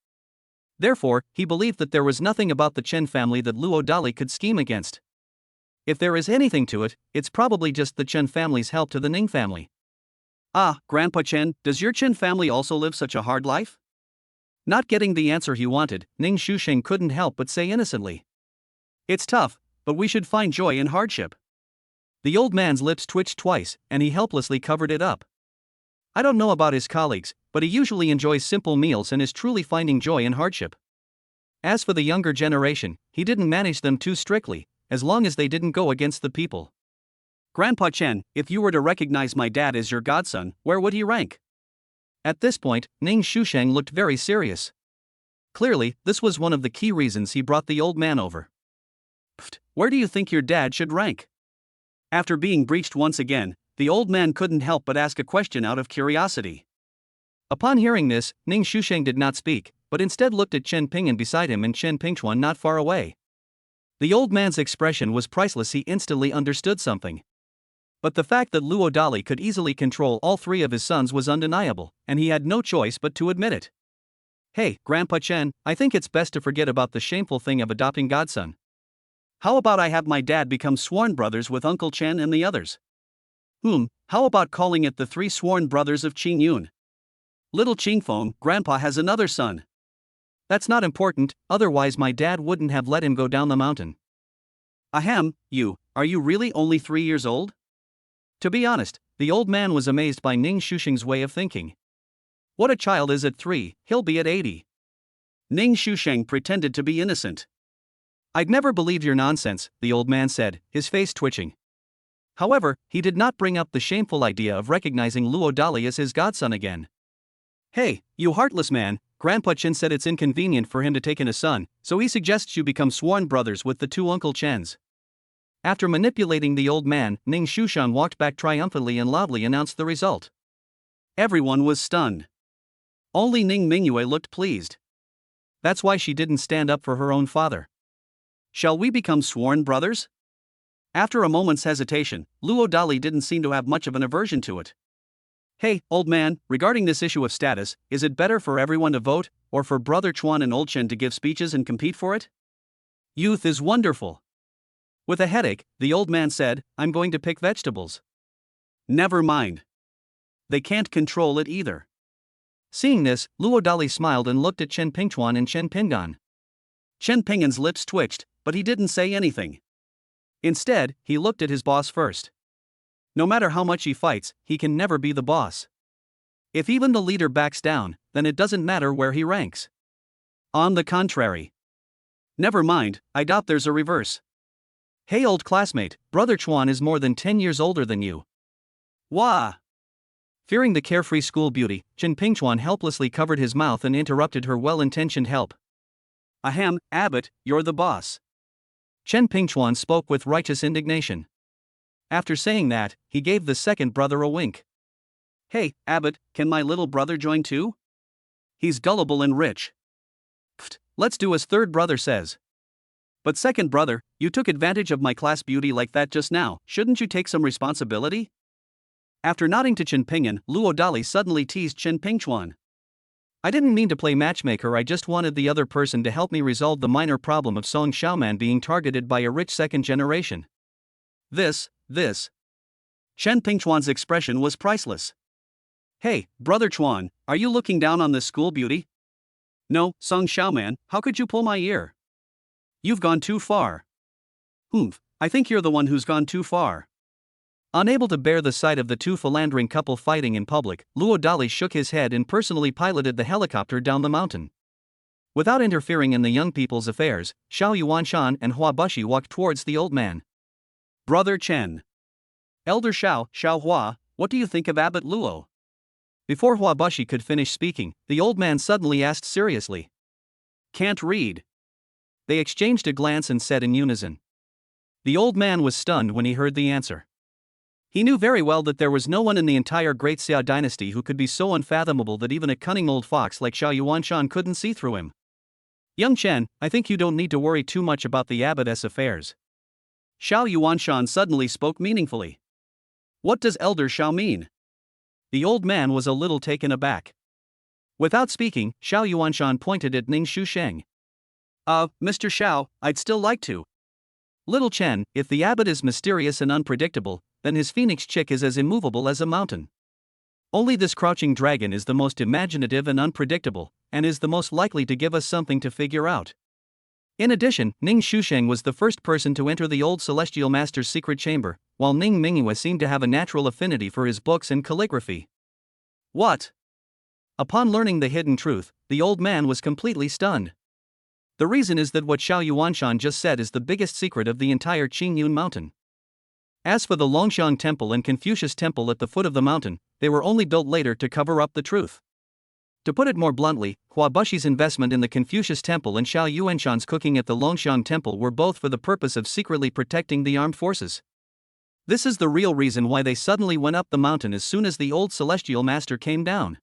Therefore, he believed that there was nothing about the Chen family that Luo Dali could scheme against. If there is anything to it, it's probably just the Chen family's help to the Ning family. "Ah, Grandpa Chen, does your Chen family also live such a hard life?" Not getting the answer he wanted, Ning Shusheng couldn't help but say innocently, "It's tough, but we should find joy in hardship." The old man's lips twitched twice, and he helplessly covered it up. I don't know about his colleagues, but he usually enjoys simple meals and is truly finding joy in hardship. As for the younger generation, he didn't manage them too strictly, as long as they didn't go against the people. "Grandpa Chen, if you were to recognize my dad as your godson, where would he rank?" At this point, Ning Shusheng looked very serious. Clearly, this was one of the key reasons he brought the old man over. "Pfft, where do you think your dad should rank?" After being breached once again, the old man couldn't help but ask a question out of curiosity. Upon hearing this, Ning Shusheng did not speak, but instead looked at Chen Pingyan beside him and Chen Pingchuan not far away. The old man's expression was priceless. He instantly understood something. But the fact that Luo Dali could easily control all three of his sons was undeniable, and he had no choice but to admit it. "Hey, Grandpa Chen, I think it's best to forget about the shameful thing of adopting godson. How about I have my dad become sworn brothers with Uncle Chen and the others? How about calling it the Three Sworn Brothers of Qingyun? Little Qingfeng, Grandpa has another son." "That's not important, otherwise my dad wouldn't have let him go down the mountain." "Ahem, are you really only 3 years old?" To be honest, the old man was amazed by Ning Shusheng's way of thinking. What a child is at 3, he'll be at 80. Ning Shusheng pretended to be innocent. "I'd never believed your nonsense," the old man said, his face twitching. However, he did not bring up the shameful idea of recognizing Luo Dali as his godson again. "Hey, you heartless man, Grandpa Chen said it's inconvenient for him to take in a son, so he suggests you become sworn brothers with the two Uncle Chens." After manipulating the old man, Ning Shushan walked back triumphantly and loudly announced the result. Everyone was stunned. Only Ning Mingyue looked pleased. That's why she didn't stand up for her own father. "Shall we become sworn brothers?" After a moment's hesitation, Luo Dali didn't seem to have much of an aversion to it. "Hey, old man, regarding this issue of status, is it better for everyone to vote, or for Brother Chuan and Old Chen to give speeches and compete for it?" "Youth is wonderful." With a headache, the old man said, "I'm going to pick vegetables." "Never mind. They can't control it either." Seeing this, Luo Dali smiled and looked at Chen Pingchuan and Chen Pingan. Chen Pingan's lips twitched, but he didn't say anything. Instead, he looked at his boss first. No matter how much he fights, he can never be the boss. If even the leader backs down, then it doesn't matter where he ranks. On the contrary. Never mind, I doubt there's a reverse. Hey old classmate, Brother Chuan is more than 10 years older than you. Wah! Fearing the carefree school beauty, Chen Pingchuan helplessly covered his mouth and interrupted her well-intentioned help. Ahem, Abbot, you're the boss. Chen Pingchuan spoke with righteous indignation. After saying that, he gave the second brother a wink. Hey, Abbot, can my little brother join too? He's gullible and rich. Pfft, let's do as third brother says. But second brother, you took advantage of my class beauty like that just now, shouldn't you take some responsibility? After nodding to Chen Pingyan, Luo Dali suddenly teased Chen Pingchuan. I didn't mean to play matchmaker, I just wanted the other person to help me resolve the minor problem of Song Xiaoman being targeted by a rich second generation. This. Chen Pingchuan's expression was priceless. Hey, Brother Chuan, are you looking down on this school beauty? No, Song Xiaoman, how could you pull my ear? You've gone too far. I think you're the one who's gone too far. Unable to bear the sight of the two philandering couple fighting in public, Luo Dali shook his head and personally piloted the helicopter down the mountain. Without interfering in the young people's affairs, Xiao Yuanshan and Hua Bushi walked towards the old man. Brother Chen. Elder Xiao Hua, what do you think of Abbot Luo? Before Hua Bushi could finish speaking, the old man suddenly asked seriously. Can't read. They exchanged a glance and said in unison. The old man was stunned when he heard the answer. He knew very well that there was no one in the entire Great Xia dynasty who could be so unfathomable that even a cunning old fox like Xiao Yuanshan couldn't see through him. Young Chen, I think you don't need to worry too much about the abbotess affairs. Xiao Yuanshan suddenly spoke meaningfully. What does Elder Xiao mean? The old man was a little taken aback. Without speaking, Xiao Yuanshan pointed at Ning Shusheng. Mr. Xiao, I'd still like to. Little Chen, if the abbot is mysterious and unpredictable, then his phoenix chick is as immovable as a mountain. Only this crouching dragon is the most imaginative and unpredictable, and is the most likely to give us something to figure out. In addition, Ning Shusheng was the first person to enter the old celestial master's secret chamber, while Ning Minghua seemed to have a natural affinity for his books and calligraphy. What? Upon learning the hidden truth, the old man was completely stunned. The reason is that what Xiao Yuanshan just said is the biggest secret of the entire Qingyun mountain. As for the Longxiang Temple and Confucius Temple at the foot of the mountain, they were only built later to cover up the truth. To put it more bluntly, Hua Bushi's investment in the Confucius Temple and Xiao Yuanshan's cooking at the Longxiang Temple were both for the purpose of secretly protecting the armed forces. This is the real reason why they suddenly went up the mountain as soon as the old celestial master came down.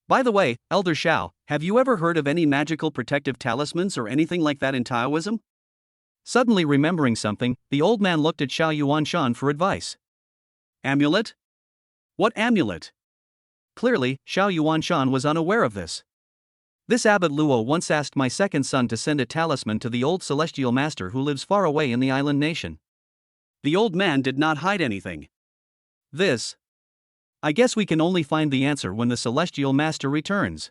By the way, Elder Xiao, have you ever heard of any magical protective talismans or anything like that in Taoism? Suddenly remembering something, the old man looked at Xiao Yuanshan for advice. Amulet? What amulet? Clearly, Xiao Yuanshan was unaware of this. This Abbot Luo once asked my second son to send a talisman to the old celestial master who lives far away in the island nation. The old man did not hide anything. I guess we can only find the answer when the celestial master returns.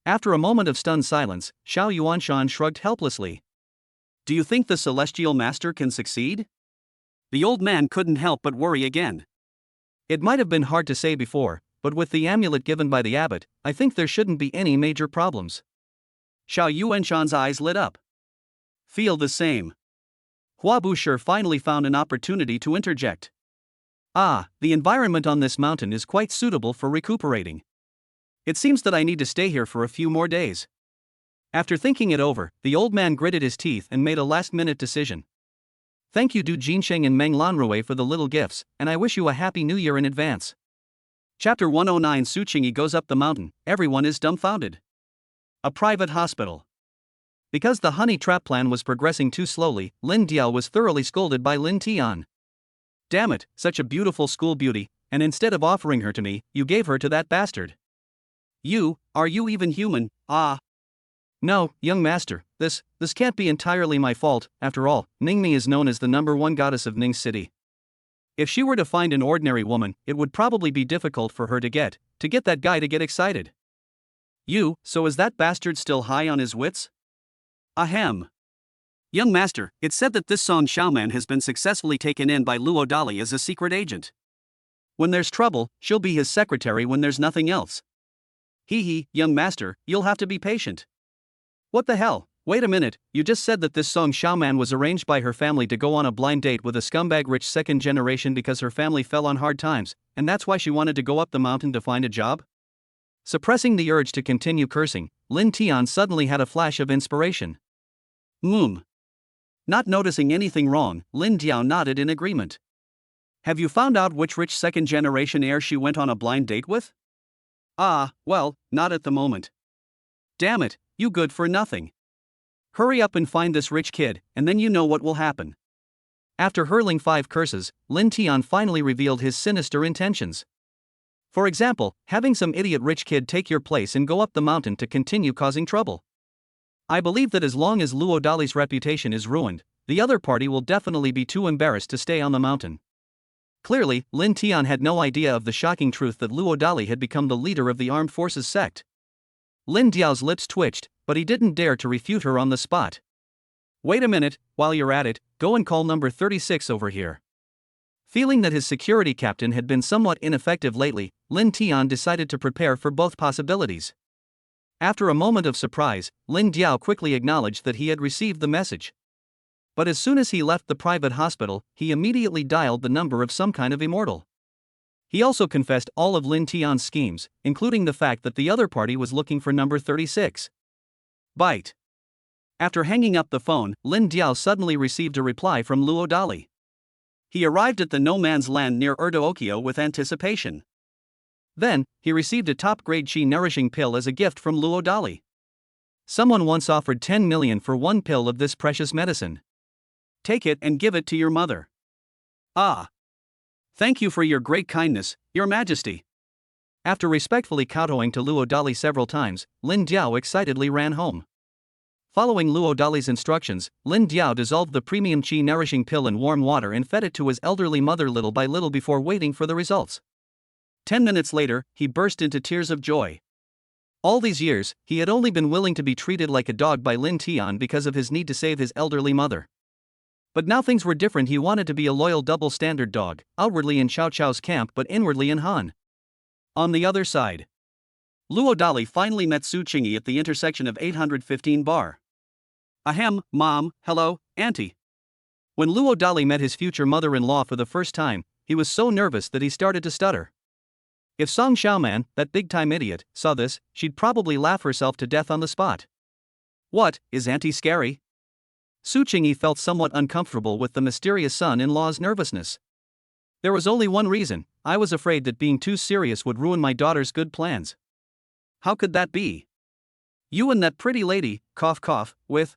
After a moment of stunned silence, Xiao Yuanshan shrugged helplessly. Do you think the celestial master can succeed? The old man couldn't help but worry again. It might have been hard to say before, but with the amulet given by the abbot, I think there shouldn't be any major problems. Xiao Yuanshan's eyes lit up. Feel the same. Hua Bushi finally found an opportunity to interject. The environment on this mountain is quite suitable for recuperating. It seems that I need to stay here for a few more days. After thinking it over, the old man gritted his teeth and made a last-minute decision. Thank you Du Jinsheng and Meng Lanrui for the little gifts, and I wish you a happy new year in advance. Chapter 109 Su Qingyi goes up the mountain, everyone is dumbfounded. A private hospital. Because the honey trap plan was progressing too slowly, Lin Diao was thoroughly scolded by Lin Tian. Damn it, such a beautiful school beauty, and instead of offering her to me, you gave her to that bastard. Are you even human? No, young master, this can't be entirely my fault. After all, Ningmi is known as the #1 goddess of Ning City. If she were to find an ordinary woman, it would probably be difficult for her to get that guy to get excited. So is that bastard still high on his wits? Ahem. Young master, it's said that this Song Xiaoman has been successfully taken in by Luo Dali as a secret agent. When there's trouble, she'll be his secretary when there's nothing else. Young master, you'll have to be patient. What the hell, Wait a minute, you just said that this Song Xiaoman was arranged by her family to go on a blind date with a scumbag rich second generation because her family fell on hard times, and that's why she wanted to go up the mountain to find a job? Suppressing the urge to continue cursing, Lin Tian suddenly had a flash of inspiration. Not noticing anything wrong, Lin Diao nodded in agreement. Have you found out which rich second generation heir she went on a blind date with? Well, not at the moment. Damn it, you good for nothing. Hurry up and find this rich kid, and then you know what will happen. After hurling 5 curses, Lin Tian finally revealed his sinister intentions. For example, having some idiot rich kid take your place and go up the mountain to continue causing trouble. I believe that as long as Luo Dali's reputation is ruined, the other party will definitely be too embarrassed to stay on the mountain. Clearly, Lin Tian had no idea of the shocking truth that Luo Dali had become the leader of the armed forces sect. Lin Diao's lips twitched, but he didn't dare to refute her on the spot. Wait a minute, while you're at it, go and call number 36 over here. Feeling that his security captain had been somewhat ineffective lately, Lin Tian decided to prepare for both possibilities. After a moment of surprise, Lin Diao quickly acknowledged that he had received the message. But as soon as he left the private hospital, he immediately dialed the number of some kind of immortal. He also confessed all of Lin Tian's schemes, including the fact that the other party was looking for number 36. Bite. After hanging up the phone, Lin Diao suddenly received a reply from Luo Dali. He arrived at the no man's land near Erdokyo with anticipation. Then, he received a top-grade chi-nourishing pill as a gift from Luo Dali. Someone once offered 10 million for one pill of this precious medicine. Take it and give it to your mother. Thank you for your great kindness, Your Majesty. After respectfully kowtowing to Luo Dali several times, Lin Diao excitedly ran home. Following Luo Dali's instructions, Lin Diao dissolved the premium chi-nourishing pill in warm water and fed it to his elderly mother little by little before waiting for the results. 10 minutes later, he burst into tears of joy. All these years, he had only been willing to be treated like a dog by Lin Tian because of his need to save his elderly mother. But now things were different. He wanted to be a loyal double-standard dog, outwardly in Xiao Qiao's camp but inwardly in Han. On the other side, Luo Dali finally met Su Qingyi at the intersection of 815 bar. Ahem, Mom, hello, Auntie. When Luo Dali met his future mother-in-law for the first time, he was so nervous that he started to stutter. If Song Xiaoman, that big-time idiot, saw this, she'd probably laugh herself to death on the spot. What, is Auntie scary? Su Qingyi felt somewhat uncomfortable with the mysterious son-in-law's nervousness. There was only one reason: I was afraid that being too serious would ruin my daughter's good plans. How could that be? You and that pretty lady, cough cough, with.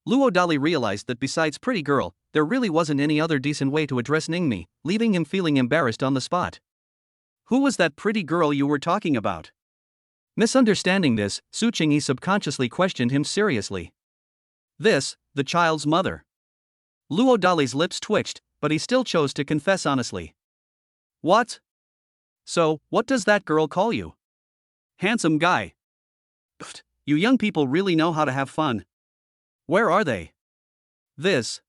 Luo Dali realized that besides pretty girl, there really wasn't any other decent way to address Ningmi, leaving him feeling embarrassed on the spot. Who was that pretty girl you were talking about? Misunderstanding this, Su Qingyi subconsciously questioned him seriously. This, the child's mother. Luo Dali's lips twitched, but he still chose to confess honestly. What? So, what does that girl call you? Handsome guy. Pfft, you young people really know how to have fun. Where are they? This.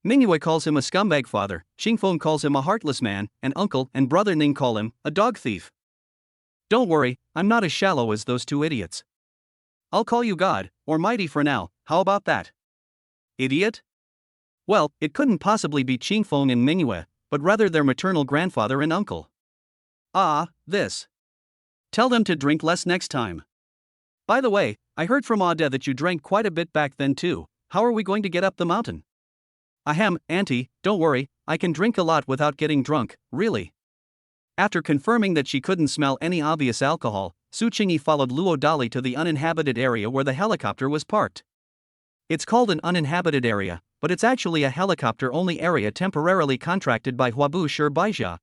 Mingyue calls him a scumbag father, Xingfeng calls him a heartless man, and uncle and brother Ning call him a dog thief. Don't worry, I'm not as shallow as those two idiots. I'll call you God, or Mighty for now, how about that? Idiot? Well, it couldn't possibly be Xingfeng and Mingyue, but rather their maternal grandfather and uncle. This. Tell them to drink less next time. By the way, I heard from Ade that you drank quite a bit back then too. How are we going to get up the mountain? Ahem, Auntie, don't worry, I can drink a lot without getting drunk, really. After confirming that she couldn't smell any obvious alcohol, Su Qingyi followed Luo Dali to the uninhabited area where the helicopter was parked. It's called an uninhabited area, but it's actually a helicopter-only area temporarily contracted by Huabu Shi Baijia.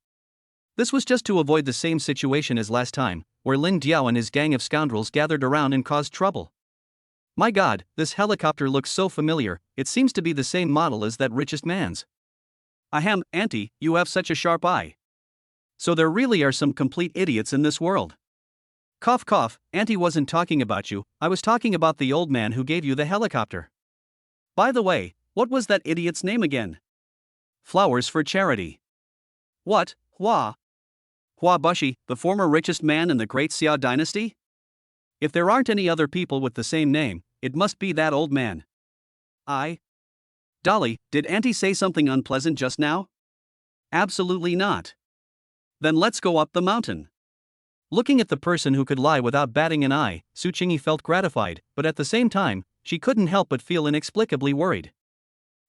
This was just to avoid the same situation as last time, where Lin Diao and his gang of scoundrels gathered around and caused trouble. My god, this helicopter looks so familiar, it seems to be the same model as that richest man's. Ahem, Auntie, you have such a sharp eye. So there really are some complete idiots in this world. Cough cough, Auntie wasn't talking about you, I was talking about the old man who gave you the helicopter. By the way, what was that idiot's name again? Flowers for Charity. What, Hua Bushi, the former richest man in the Great Xia dynasty? If there aren't any other people with the same name, it must be that old man. Dolly, did Auntie say something unpleasant just now? Absolutely not. Then let's go up the mountain. Looking at the person who could lie without batting an eye, Su Qingyi felt gratified, but at the same time, she couldn't help but feel inexplicably worried.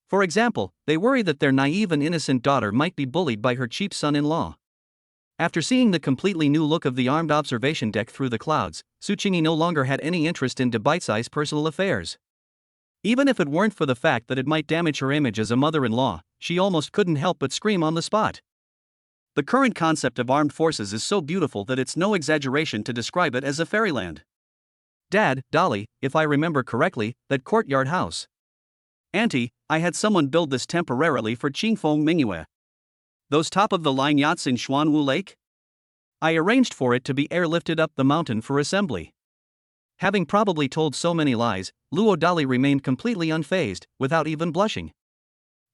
For example, they worry that their naive and innocent daughter might be bullied by her cheap son-in-law. After seeing the completely new look of the armed observation deck through the clouds, Su Qingyi no longer had any interest in Debite-Sai's personal affairs. Even if it weren't for the fact that it might damage her image as a mother-in-law, she almost couldn't help but scream on the spot. The current concept of armed forces is so beautiful that it's no exaggeration to describe it as a fairyland. Dad, Dolly, if I remember correctly, that courtyard house. Auntie, I had someone build this temporarily for Qingfeng Mingyue. Those top-of-the-line yachts in Xuanwu Lake? I arranged for it to be airlifted up the mountain for assembly. Having probably told so many lies, Luo Dali remained completely unfazed, without even blushing.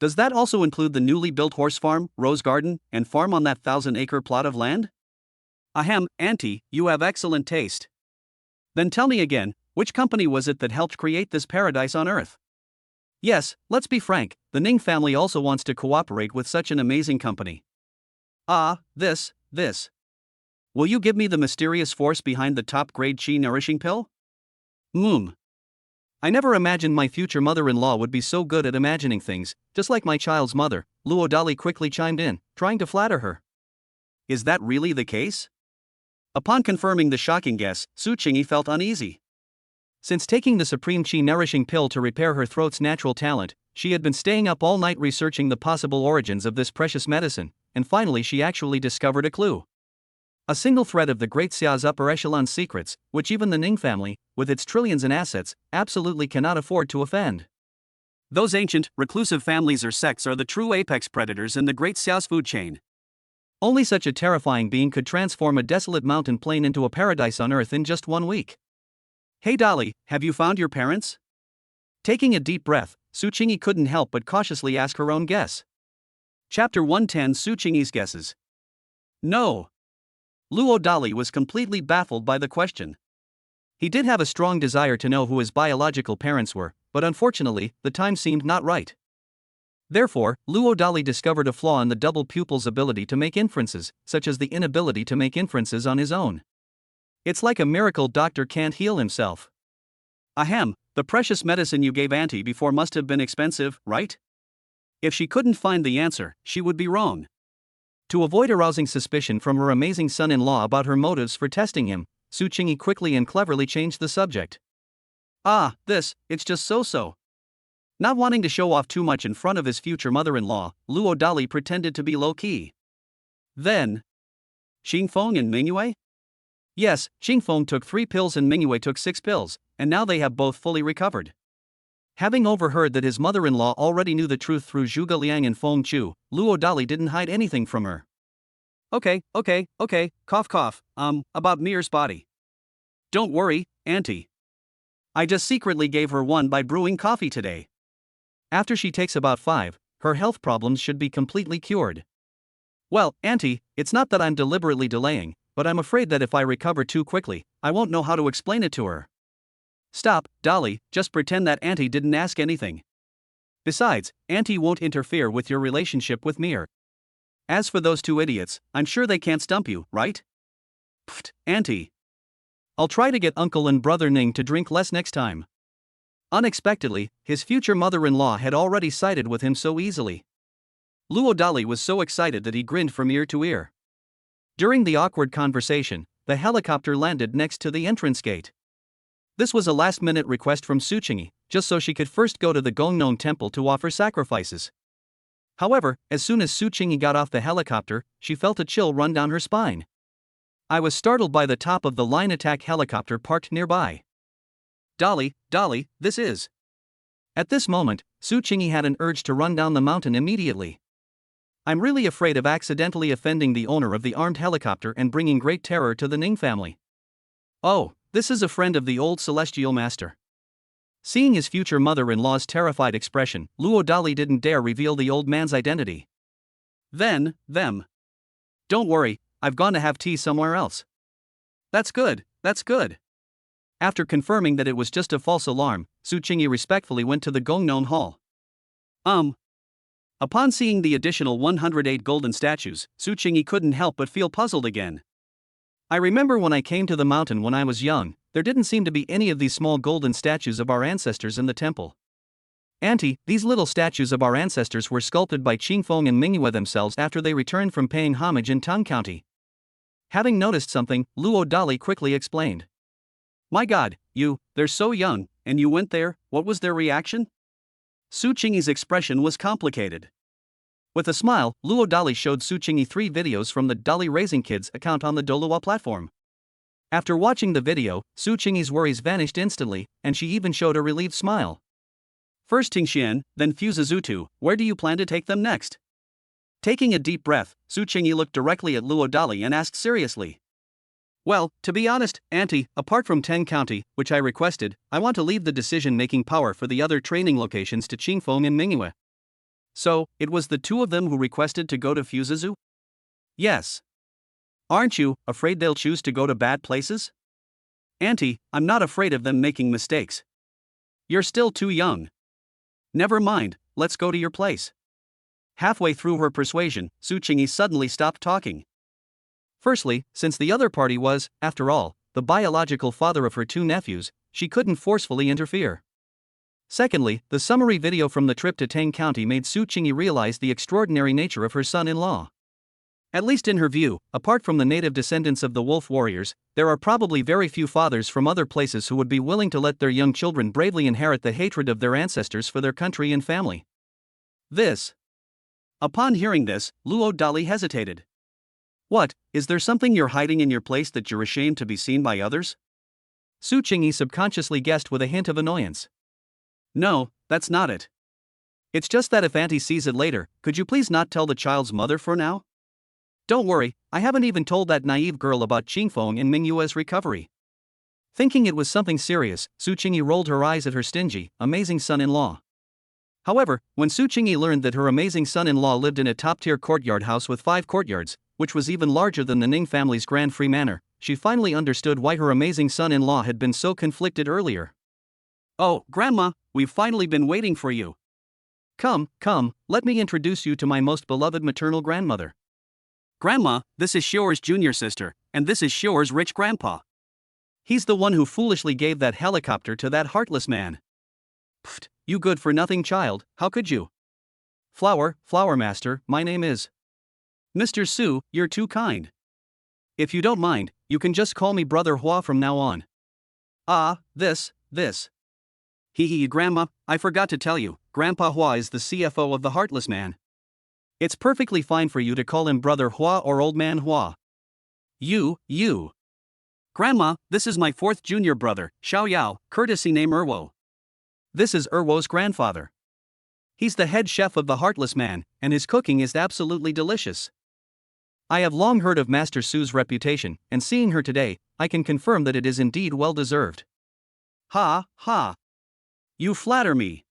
Does that also include the newly built horse farm, rose garden, and farm on that 1,000-acre plot of land? Ahem, Auntie, you have excellent taste. Then tell me again, which company was it that helped create this paradise on Earth? Yes, let's be frank, the Ning family also wants to cooperate with such an amazing company. This. Will you give me the mysterious force behind the top-grade qi nourishing pill? I never imagined my future mother-in-law would be so good at imagining things, just like my child's mother, Luo Dali quickly chimed in, trying to flatter her. Is that really the case? Upon confirming the shocking guess, Su Qingyi felt uneasy. Since taking the Supreme Qi nourishing pill to repair her throat's natural talent, she had been staying up all night researching the possible origins of this precious medicine, and finally she actually discovered a clue. A single thread of the Great Xia's upper echelon secrets, which even the Ning family, with its trillions in assets, absolutely cannot afford to offend. Those ancient, reclusive families or sects are the true apex predators in the Great Xia's food chain. Only such a terrifying being could transform a desolate mountain plain into a paradise on Earth in just 1 week. Hey Dolly, have you found your parents? Taking a deep breath, Su Qingyi couldn't help but cautiously ask her own guess. Chapter 110 Su Qingyi's Guesses. No. Luo Dali was completely baffled by the question. He did have a strong desire to know who his biological parents were, but unfortunately, the time seemed not right. Therefore, Luo Dali discovered a flaw in the double pupil's ability to make inferences, such as the inability to make inferences on his own. It's like a miracle doctor can't heal himself. Ahem, the precious medicine you gave Auntie before must have been expensive, right? If she couldn't find the answer, she would be wrong. To avoid arousing suspicion from her amazing son-in-law about her motives for testing him, Su Qingyi quickly and cleverly changed the subject. It's just so. Not wanting to show off too much in front of his future mother-in-law, Luo Dali pretended to be low-key. Then, Qingfeng and Mingyue? Yes, Qingfeng took 3 pills and Mingyue took 6 pills, and now they have both fully recovered. Having overheard that his mother-in-law already knew the truth through Zhuge Liang and Feng Chu, Luo Dali didn't hide anything from her. Okay, cough, about Mir's body. Don't worry, Auntie. I just secretly gave her one by brewing coffee today. After she takes about 5, her health problems should be completely cured. Well, Auntie, it's not that I'm deliberately delaying, but I'm afraid that if I recover too quickly, I won't know how to explain it to her. Stop, Dolly, just pretend that Auntie didn't ask anything. Besides, Auntie won't interfere with your relationship with Mir. As for those 2 idiots, I'm sure they can't stump you, right? Pfft, Auntie. I'll try to get Uncle and Brother Ning to drink less next time. Unexpectedly, his future mother-in-law had already sided with him so easily. Luo Dali was so excited that he grinned from ear to ear. During the awkward conversation, the helicopter landed next to the entrance gate. This was a last-minute request from Su Qingyi, just so she could first go to the Gongnon temple to offer sacrifices. However, as soon as Su Qingyi got off the helicopter, she felt a chill run down her spine. I was startled by the top-of-the-line attack helicopter parked nearby. Dolly, this is. At this moment, Su Qingyi had an urge to run down the mountain immediately. I'm really afraid of accidentally offending the owner of the armed helicopter and bringing great terror to the Ning family. Oh, this is a friend of the old celestial master. Seeing his future mother-in-law's terrified expression, Luo Dali didn't dare reveal the old man's identity. Then, them. Don't worry, I've gone to have tea somewhere else. That's good. After confirming that it was just a false alarm, Su Qingyi respectfully went to the Gongnon Hall. Upon seeing the additional 108 golden statues, Su Qingyi couldn't help but feel puzzled again. I remember when I came to the mountain when I was young, there didn't seem to be any of these small golden statues of our ancestors in the temple. Auntie, these little statues of our ancestors were sculpted by Qingfeng and Mingyue themselves after they returned from paying homage in Tang County. Having noticed something, Luo Dali quickly explained. My god, they're so young, and you went there, what was their reaction? Su Qingyi's expression was complicated. With a smile, Luo Dali showed Su Qingyi 3 videos from the Dali Raising Kids account on the Doluwa platform. After watching the video, Su Qingyi's worries vanished instantly, and she even showed a relieved smile. First Tingxian, then Fuzazutu, where do you plan to take them next? Taking a deep breath, Su Qingyi looked directly at Luo Dali and asked seriously. Well, to be honest, Auntie, apart from Tang County, which I requested, I want to leave the decision-making power for the other training locations to Qingfeng and Mingyue. So, it was the 2 of them who requested to go to Fuzazu? Yes. Aren't you afraid they'll choose to go to bad places? Auntie, I'm not afraid of them making mistakes. You're still too young. Never mind, let's go to your place. Halfway through her persuasion, Su Qingyi suddenly stopped talking. Firstly, since the other party was, after all, the biological father of her 2 nephews, she couldn't forcefully interfere. Secondly, the summary video from the trip to Tang County made Su Qingyi realize the extraordinary nature of her son-in-law. At least in her view, apart from the native descendants of the wolf warriors, there are probably very few fathers from other places who would be willing to let their young children bravely inherit the hatred of their ancestors for their country and family. Upon hearing this, Luo Dali hesitated. What, is there something you're hiding in your place that you're ashamed to be seen by others? Su Qingyi subconsciously guessed with a hint of annoyance. No, that's not it. It's just that if Auntie sees it later, could you please not tell the child's mother for now? Don't worry, I haven't even told that naive girl about Qingfeng and Mingyue's recovery. Thinking it was something serious, Su Qingyi rolled her eyes at her stingy, amazing son-in-law. However, when Su Qingyi learned that her amazing son-in-law lived in a top-tier courtyard house with 5 courtyards, which was even larger than the Ning family's Grand Free Manor, she finally understood why her amazing son-in-law had been so conflicted earlier. Oh, Grandma, we've finally been waiting for you. Come, let me introduce you to my most beloved maternal grandmother. Grandma, this is Xior's junior sister, and this is Xior's rich grandpa. He's the one who foolishly gave that helicopter to that heartless man. Pfft, you good-for-nothing child, how could you? Flower Master, my name is. Mr. Su, you're too kind. If you don't mind, you can just call me Brother Hua from now on. This. Hee Grandma, I forgot to tell you, Grandpa Hua is the CFO of the Heartless Man. It's perfectly fine for you to call him Brother Hua or Old Man Hua. You. Grandma, this is my 4th junior brother, Xiao Yao, courtesy name Erwo. This is Erwo's grandfather. He's the head chef of the Heartless Man, and his cooking is absolutely delicious. I have long heard of Master Su's reputation, and seeing her today, I can confirm that it is indeed well-deserved. Ha. You flatter me.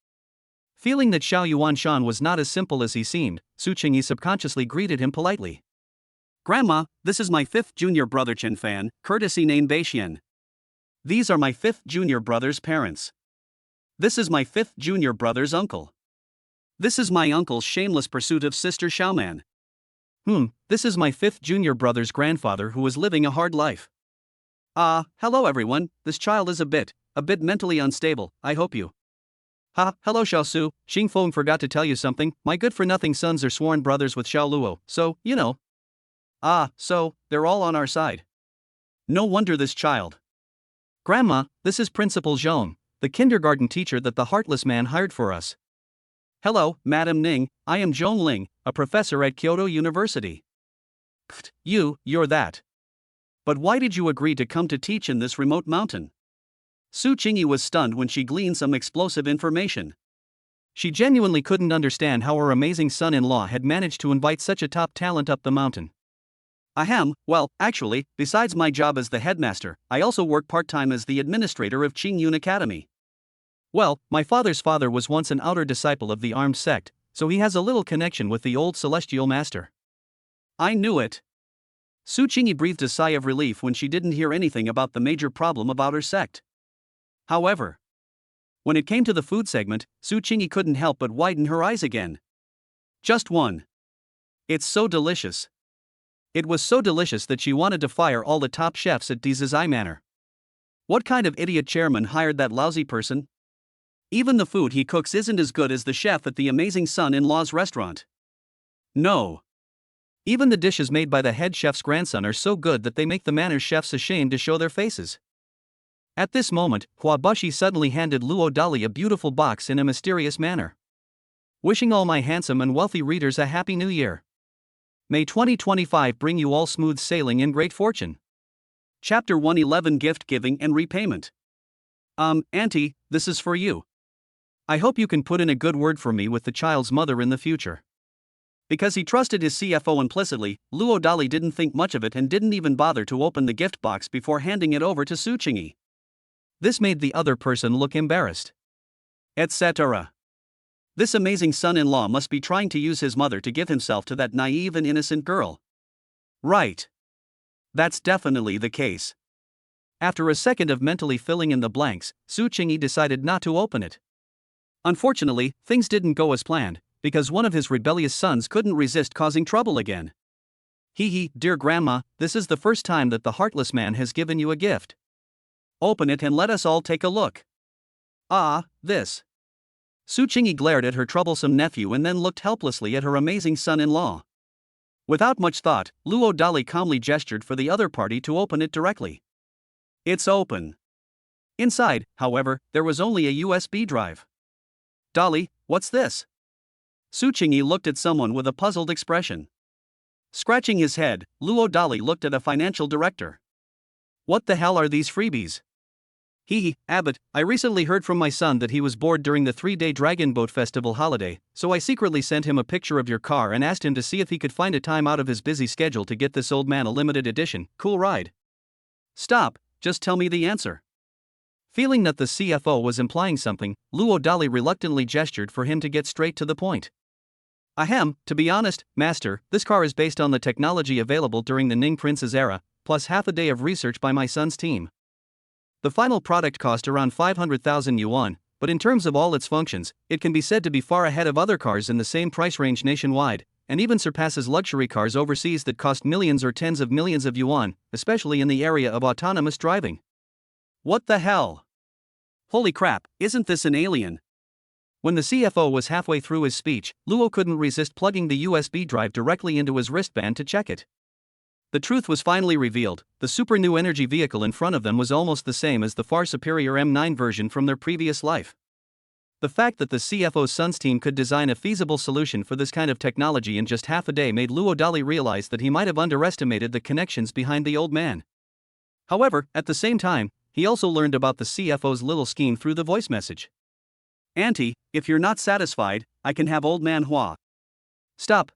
Feeling that Xiao Yuanshan was not as simple as he seemed, Su Qingyi subconsciously greeted him politely. Grandma, this is my 5th junior brother Chen Fan, courtesy name Beixian. These are my 5th junior brother's parents. This is my 5th junior brother's uncle. This is my uncle's shameless pursuit of Sister Xiaoman. This is my 5th junior brother's grandfather who is living a hard life. Hello everyone, this child is a bit mentally unstable, I hope you. Hello Xiao Su, Xingfeng forgot to tell you something, my good-for-nothing sons are sworn brothers with Xiao Luo, so, you know. So, they're all on our side. No wonder this child. Grandma, this is Principal Zhong, the kindergarten teacher that the Heartless Man hired for us. Hello, Madam Ning, I am Zhong Ling, a professor at Kyoto University. Pfft, you're that. But why did you agree to come to teach in this remote mountain? Su Qingyi was stunned when she gleaned some explosive information. She genuinely couldn't understand how her amazing son-in-law had managed to invite such a top talent up the mountain. Well, actually, besides my job as the headmaster, I also work part-time as the administrator of Qingyun Academy. Well, my father's father was once an outer disciple of the armed sect, so he has a little connection with the old celestial master. I knew it. Su Qingyi breathed a sigh of relief when she didn't hear anything about the major problem of outer sect. However, when it came to the food segment, Su Qingyi couldn't help but widen her eyes again. Just one. It's so delicious. It was so delicious that she wanted to fire all the top chefs at Dizai Manor. What kind of idiot chairman hired that lousy person? Even the food he cooks isn't as good as the chef at the amazing son-in-law's restaurant. No. Even the dishes made by the head chef's grandson are so good that they make the manor's chefs ashamed to show their faces. At this moment, Huabushi suddenly handed Luo Dali a beautiful box in a mysterious manner. Wishing all my handsome and wealthy readers a happy new year. May 2025 bring you all smooth sailing and great fortune. Chapter 111, Gift Giving and Repayment. Auntie, this is for you. I hope you can put in a good word for me with the child's mother in the future. Because he trusted his CFO implicitly, Luo Dali didn't think much of it and didn't even bother to open the gift box before handing it over to Su Qingyi. This made the other person look embarrassed. Etc. This amazing son-in-law must be trying to use his mother to give himself to that naive and innocent girl. Right. That's definitely the case. After a second of mentally filling in the blanks, Su Qingyi decided not to open it. Unfortunately, things didn't go as planned, because one of his rebellious sons couldn't resist causing trouble again. Dear grandma, this is the first time that the heartless man has given you a gift. Open it and let us all take a look. This. Su Qingyi glared at her troublesome nephew and then looked helplessly at her amazing son-in-law. Without much thought, Luo Dali calmly gestured for the other party to open it directly. It's open. Inside, however, there was only a USB drive. Dali, what's this? Su Qingyi looked at someone with a puzzled expression. Scratching his head, Luo Dali looked at a financial director. What the hell are these freebies? Abbot, I recently heard from my son that he was bored during the 3-day Dragon Boat Festival holiday, so I secretly sent him a picture of your car and asked him to see if he could find a time out of his busy schedule to get this old man a limited edition, cool ride. Stop, just tell me the answer. Feeling that the CFO was implying something, Luo Dali reluctantly gestured for him to get straight to the point. Ahem, to be honest, master, this car is based on the technology available during the Ning Prince's era, plus half a day of research by my son's team. The final product cost around 500,000 yuan, but in terms of all its functions, it can be said to be far ahead of other cars in the same price range nationwide, and even surpasses luxury cars overseas that cost millions or tens of millions of yuan, especially in the area of autonomous driving. What the hell? Holy crap, isn't this an alien? When the CFO was halfway through his speech, Luo couldn't resist plugging the USB drive directly into his wristband to check it. The truth was finally revealed, the super new energy vehicle in front of them was almost the same as the far superior M9 version from their previous life. The fact that the CFO's son's team could design a feasible solution for this kind of technology in just half a day made Luo Dali realize that he might have underestimated the connections behind the old man. However, at the same time, he also learned about the CFO's little scheme through the voice message. Auntie, if you're not satisfied, I can have old man Hua. Stop,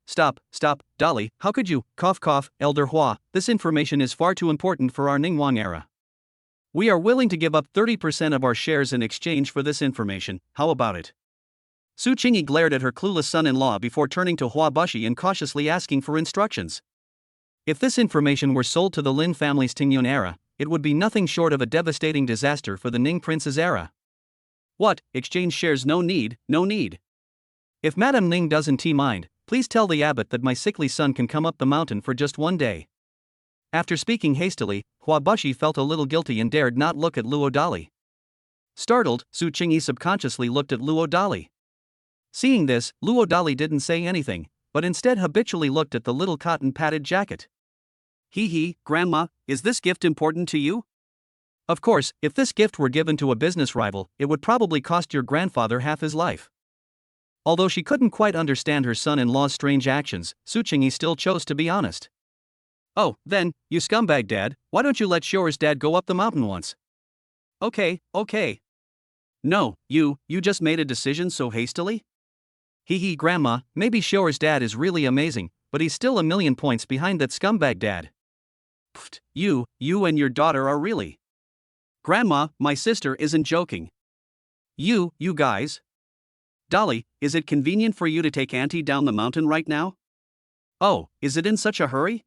Dali, how could you, cough, Elder Hua, this information is far too important for our Ningguang era. We are willing to give up 30% of our shares in exchange for this information, how about it? Su Qingyi glared at her clueless son-in-law before turning to Huabushi and cautiously asking for instructions. If this information were sold to the Lin family's Tingyun era, it would be nothing short of a devastating disaster for the Ning Prince's era. What, exchange shares? No need. If Madame Ning doesn't mind, please tell the abbot that my sickly son can come up the mountain for just one day. After speaking hastily, Huabushi felt a little guilty and dared not look at Luo Dali. Startled, Su Qingyi subconsciously looked at Luo Dali. Seeing this, Luo Dali didn't say anything, but instead habitually looked at the little cotton-padded jacket. Grandma, is this gift important to you? Of course, if this gift were given to a business rival, it would probably cost your grandfather half his life. Although she couldn't quite understand her son-in-law's strange actions, Su Qingyi still chose to be honest. Oh, then, you scumbag dad, why don't you let Shore's dad go up the mountain once? Okay. No, you just made a decision so hastily? Grandma, maybe Shore's dad is really amazing, but he's still a million points behind that scumbag dad. Pfft, you and your daughter are really. Grandma, my sister isn't joking. You guys. Dali, is it convenient for you to take Auntie down the mountain right now? Oh, is it in such a hurry?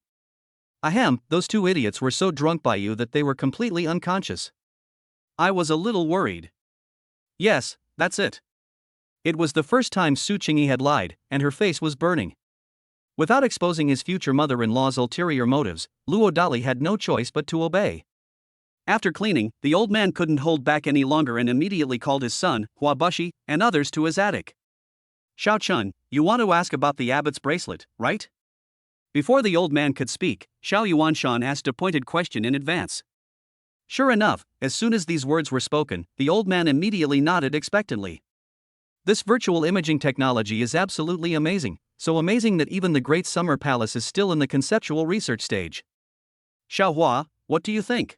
Ahem, those two idiots were so drunk by you that they were completely unconscious. I was a little worried. Yes, that's it. It was the first time Su Qingyi had lied, and her face was burning. Without exposing his future mother-in-law's ulterior motives, Luo Dali had no choice but to obey. After cleaning, the old man couldn't hold back any longer and immediately called his son, Hua Bushi, and others to his attic. Xiao Chun, you want to ask about the abbot's bracelet, right? Before the old man could speak, Xiao Yuanshan asked a pointed question in advance. Sure enough, as soon as these words were spoken, the old man immediately nodded expectantly. This virtual imaging technology is absolutely amazing, so amazing that even the Great Summer Palace is still in the conceptual research stage. Xiao Hua, what do you think?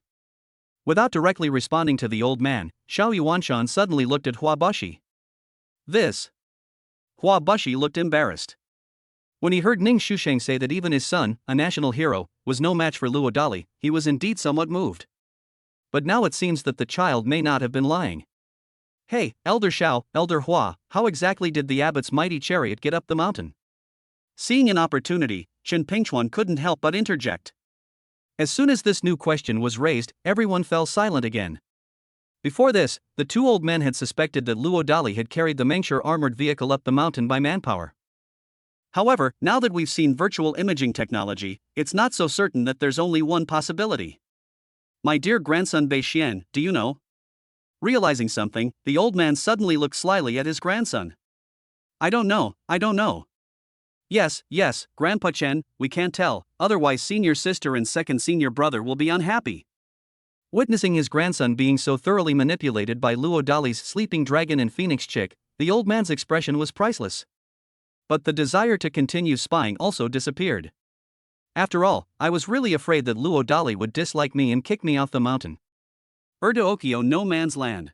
Without directly responding to the old man, Xiao Yuanshan suddenly looked at Hua Bushi. This. Hua Bushi looked embarrassed. When he heard Ning Shusheng say that even his son, a national hero, was no match for Luo Dali, he was indeed somewhat moved. But now it seems that the child may not have been lying. Hey, Elder Xiao, Elder Hua, how exactly did the abbot's mighty chariot get up the mountain? Seeing an opportunity, Chen Pingchuan couldn't help but interject. As soon as this new question was raised, everyone fell silent again. Before this, the two old men had suspected that Luo Dali had carried the Mengshur armored vehicle up the mountain by manpower. However, now that we've seen virtual imaging technology, it's not so certain that there's only one possibility. My dear grandson Bei Xian, do you know? Realizing something, the old man suddenly looked slyly at his grandson. I don't know. Yes, Grandpa Chen, we can't tell, otherwise senior sister and second senior brother will be unhappy. Witnessing his grandson being so thoroughly manipulated by Luo Dali's sleeping dragon and phoenix chick, the old man's expression was priceless. But the desire to continue spying also disappeared. After all, I was really afraid that Luo Dali would dislike me and kick me off the mountain. Erda Okio no man's land.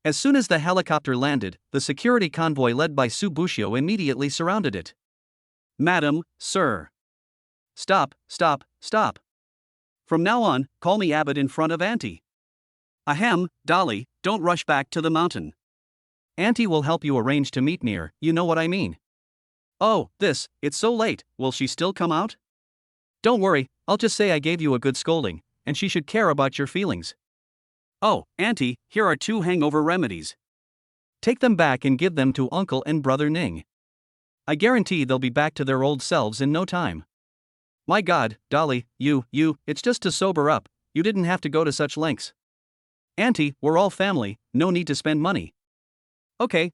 As soon as the helicopter landed, the security convoy led by Su Bushio immediately surrounded it. Madam, sir. Stop. From now on, call me Abbot in front of Auntie. Ahem, Dali, don't rush back to the mountain. Auntie will help you arrange to meet near, you know what I mean. Oh, it's so late, will she still come out? Don't worry, I'll just say I gave you a good scolding, and she should care about your feelings. Oh, Auntie, here are 2 hangover remedies. Take them back and give them to Uncle and Brother Ning. I guarantee they'll be back to their old selves in no time. My God, Dali, you, it's just to sober up, you didn't have to go to such lengths. Auntie, we're all family, no need to spend money. Okay,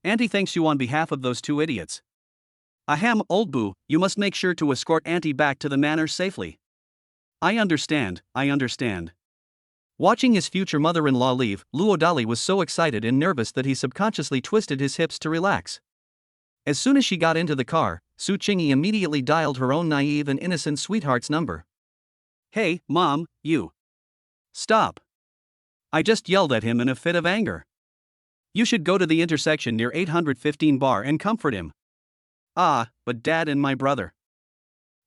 Auntie thanks you on behalf of those 2 idiots. Ahem, old boo, you must make sure to escort Auntie back to the manor safely. I understand. Watching his future mother-in-law leave, Luo Dali was so excited and nervous that he subconsciously twisted his hips to relax. As soon as she got into the car, Su Qingyi immediately dialed her own naive and innocent sweetheart's number. Hey, Mom, you. Stop. I just yelled at him in a fit of anger. You should go to the intersection near 815 bar and comfort him. Ah, but Dad and my brother.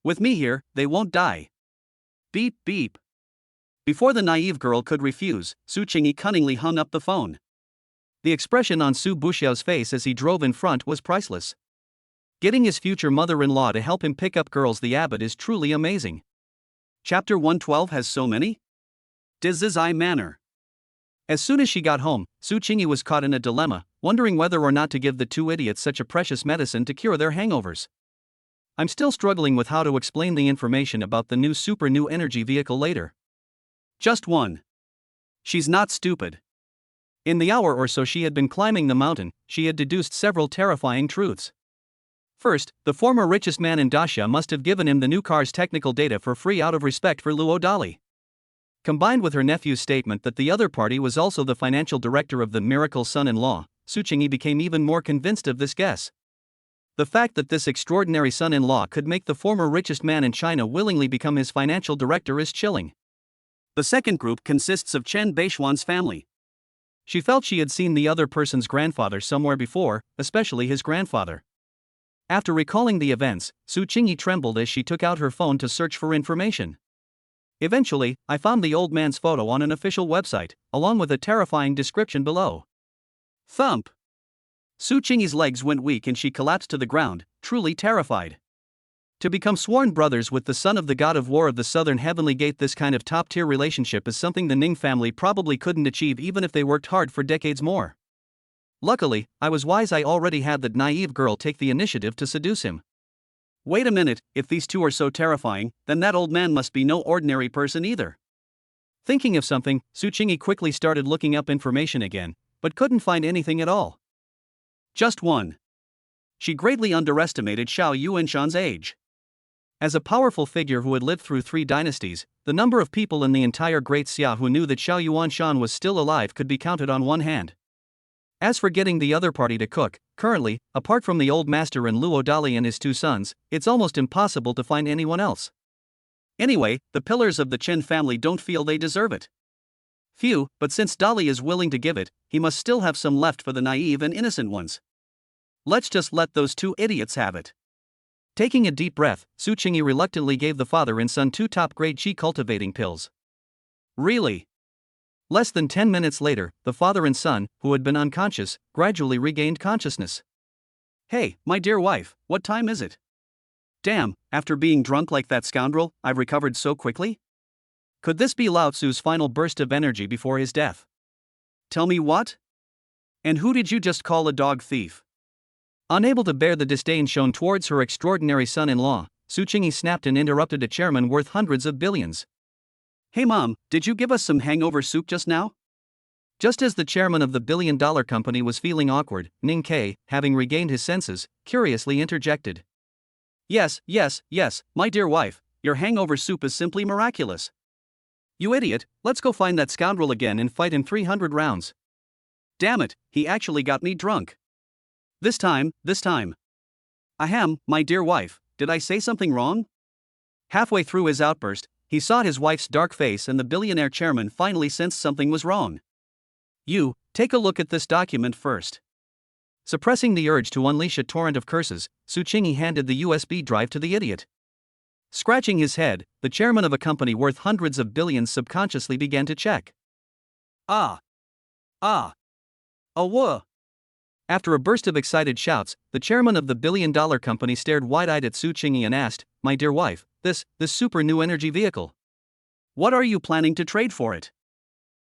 With me here, they won't die. Beep beep. Before the naive girl could refuse, Su Qingyi cunningly hung up the phone. The expression on Su Buxiao's face as he drove in front was priceless. Getting his future mother-in-law to help him pick up girls the abbot is truly amazing. Chapter 112 has so many? Dizai Manor. As soon as she got home, Su Qingyi was caught in a dilemma, wondering whether or not to give the 2 idiots such a precious medicine to cure their hangovers. I'm still struggling with how to explain the information about the new super new energy vehicle later. Just 1. She's not stupid. In the hour or so she had been climbing the mountain, she had deduced several terrifying truths. First, the former richest man in Daxia must have given him the new car's technical data for free out of respect for Luo Dali. Combined with her nephew's statement that the other party was also the financial director of the miracle son-in-law, Su Qingyi became even more convinced of this guess. The fact that this extraordinary son-in-law could make the former richest man in China willingly become his financial director is chilling. The second group consists of Chen Beishuan's family. She felt she had seen the other person's grandfather somewhere before, especially his grandfather. After recalling the events, Su Qingyi trembled as she took out her phone to search for information. Eventually, I found the old man's photo on an official website, along with a terrifying description below. Thump! Su Qingyi's legs went weak and she collapsed to the ground, truly terrified. To become sworn brothers with the son of the god of war of the southern heavenly gate, this kind of top-tier relationship is something the Ning family probably couldn't achieve even if they worked hard for decades more. Luckily, I was wise. I already had that naive girl take the initiative to seduce him. Wait a minute, if these two are so terrifying, then that old man must be no ordinary person either. Thinking of something, Su Qingyi quickly started looking up information again, but couldn't find anything at all. Just one. She greatly underestimated Xiao Yuanshan's age. As a powerful figure who had lived through 3 dynasties, the number of people in the entire Great Xia who knew that Xiao Yuanshan was still alive could be counted on one hand. As for getting the other party to cook, currently, apart from the old master and Luo Dali and his 2 sons, it's almost impossible to find anyone else. Anyway, the pillars of the Chen family don't feel they deserve it. Phew, but since Dali is willing to give it, he must still have some left for the naive and innocent ones. Let's just let those 2 idiots have it. Taking a deep breath, Su Qingyi reluctantly gave the father and son 2 top-grade qi cultivating pills. Really? Less than 10 minutes later, the father and son, who had been unconscious, gradually regained consciousness. Hey, my dear wife, what time is it? Damn, after being drunk like that scoundrel, I've recovered so quickly? Could this be Lao Tzu's final burst of energy before his death? Tell me what? And who did you just call a dog thief? Unable to bear the disdain shown towards her extraordinary son-in-law, Su Qingyi snapped and interrupted a chairman worth hundreds of billions. Hey mom, did you give us some hangover soup just now? Just as the chairman of the billion-dollar company was feeling awkward, Ning Ke, having regained his senses, curiously interjected. Yes, my dear wife, your hangover soup is simply miraculous. You idiot, let's go find that scoundrel again and fight in 300 rounds. Damn it, he actually got me drunk. This time. Ahem, my dear wife, did I say something wrong? Halfway through his outburst, he saw his wife's dark face and the billionaire chairman finally sensed something was wrong. You, take a look at this document first. Suppressing the urge to unleash a torrent of curses, Su Qingyi handed the USB drive to the idiot. Scratching his head, the chairman of a company worth hundreds of billions subconsciously began to check. Whoa. After a burst of excited shouts, the chairman of the billion-dollar company stared wide-eyed at Su Qingyi and asked, My dear wife, this super new energy vehicle. What are you planning to trade for it?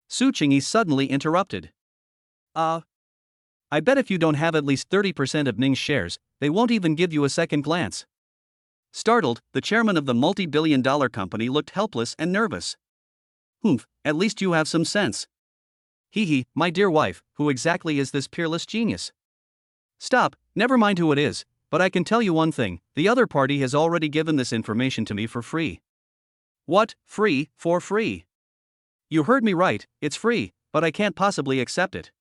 Su Qingyi suddenly interrupted. I bet if you don't have at least 30% of Ning's shares, they won't even give you a second glance. Startled, the chairman of the multi-billion-dollar company looked helpless and nervous. Humph, at least you have some sense. Hee, my dear wife, who exactly is this peerless genius? Stop, never mind who it is, but I can tell you one thing, the other party has already given this information to me for free. What, free, for free? You heard me right, it's free, but I can't possibly accept it.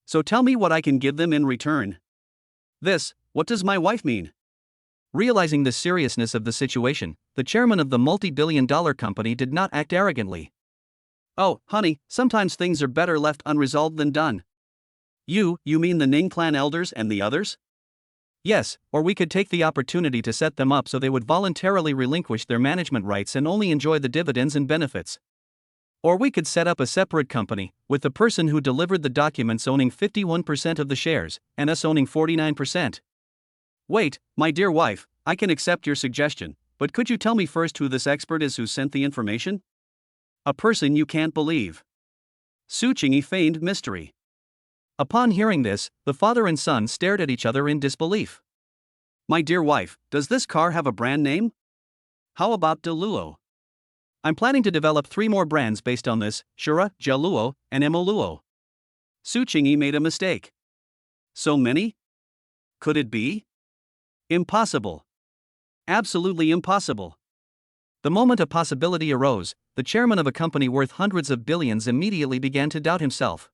So tell me what I can give them in return. What does my wife mean? Realizing the seriousness of the situation, the chairman of the multi-billion-dollar company did not act arrogantly. Oh, honey, sometimes things are better left unresolved than done. You mean the Ning clan elders and the others? Yes, or we could take the opportunity to set them up so they would voluntarily relinquish their management rights and only enjoy the dividends and benefits. Or we could set up a separate company, with the person who delivered the documents owning 51% of the shares, and us owning 49%. Wait, my dear wife, I can accept your suggestion, but could you tell me first who this expert is who sent the information? A person you can't believe. Su Qingyi feigned mystery. Upon hearing this, the father and son stared at each other in disbelief. My dear wife, does this car have a brand name? How about Deluo? I'm planning to develop 3 more brands based on this, Shura, Jaluo, and Emoluo. Su Qingyi made a mistake. So many? Could it be? Impossible. Absolutely impossible. The moment a possibility arose, the chairman of a company worth hundreds of billions immediately began to doubt himself.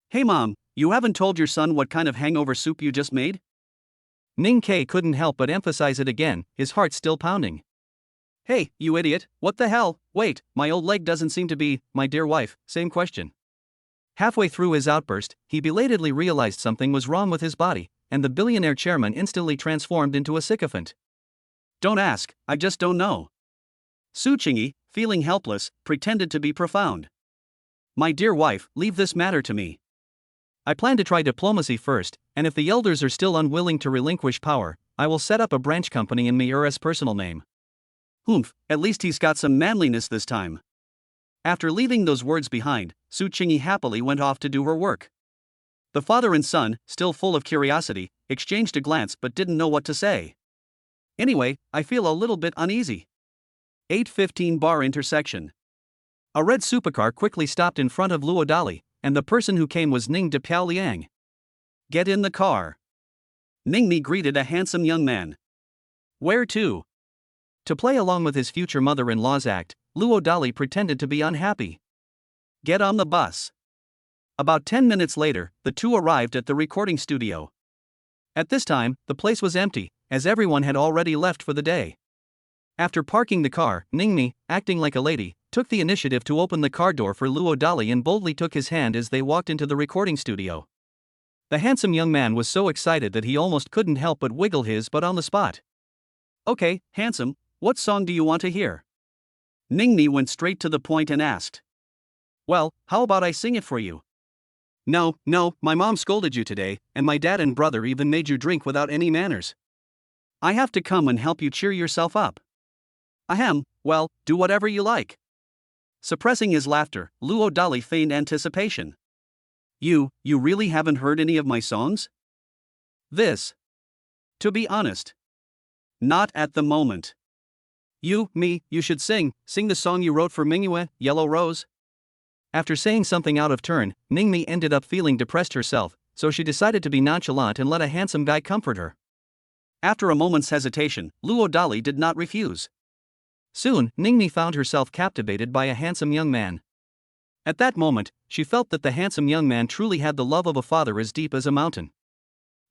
Hey mom, you haven't told your son what kind of hangover soup you just made? Ning Ke couldn't help but emphasize it again, his heart still pounding. Hey, you idiot, what the hell? Wait, my old leg doesn't seem to be, my dear wife, same question. Halfway through his outburst, he belatedly realized something was wrong with his body, and the billionaire chairman instantly transformed into a sycophant. Don't ask, I just don't know. Su Qingyi, feeling helpless, pretended to be profound. My dear wife, leave this matter to me. I plan to try diplomacy first, and if the elders are still unwilling to relinquish power, I will set up a branch company in Miura's personal name. Humph, at least he's got some manliness this time. After leaving those words behind, Su Qingyi happily went off to do her work. The father and son, still full of curiosity, exchanged a glance but didn't know what to say. Anyway, I feel a little bit uneasy. 8:15 bar intersection. A red supercar quickly stopped in front of Luo Dali, and the person who came was Ning de Piaoliang. Get in the car. Ningmi greeted a handsome young man. Where to? To play along with his future mother-in-law's act, Luo Dali pretended to be unhappy. Get on the bus. About 10 minutes later, the two arrived at the recording studio. At this time, the place was empty, as everyone had already left for the day. After parking the car, Ningmi, acting like a lady, took the initiative to open the car door for Luo Dali and boldly took his hand as they walked into the recording studio. The handsome young man was so excited that he almost couldn't help but wiggle his butt on the spot. Okay, handsome, what song do you want to hear? Ningmi went straight to the point and asked. Well, how about I sing it for you? No, my mom scolded you today, and my dad and brother even made you drink without any manners. I have to come and help you cheer yourself up. Ahem, well, do whatever you like. Suppressing his laughter, Luo Dali feigned anticipation. You really haven't heard any of my songs? To be honest. Not at the moment. You should sing the song you wrote for Mingyue, Yellow Rose. After saying something out of turn, Ningmi ended up feeling depressed herself, so she decided to be nonchalant and let a handsome guy comfort her. After a moment's hesitation, Luo Dali did not refuse. Soon, Ningmi found herself captivated by a handsome young man. At that moment, she felt that the handsome young man truly had the love of a father as deep as a mountain.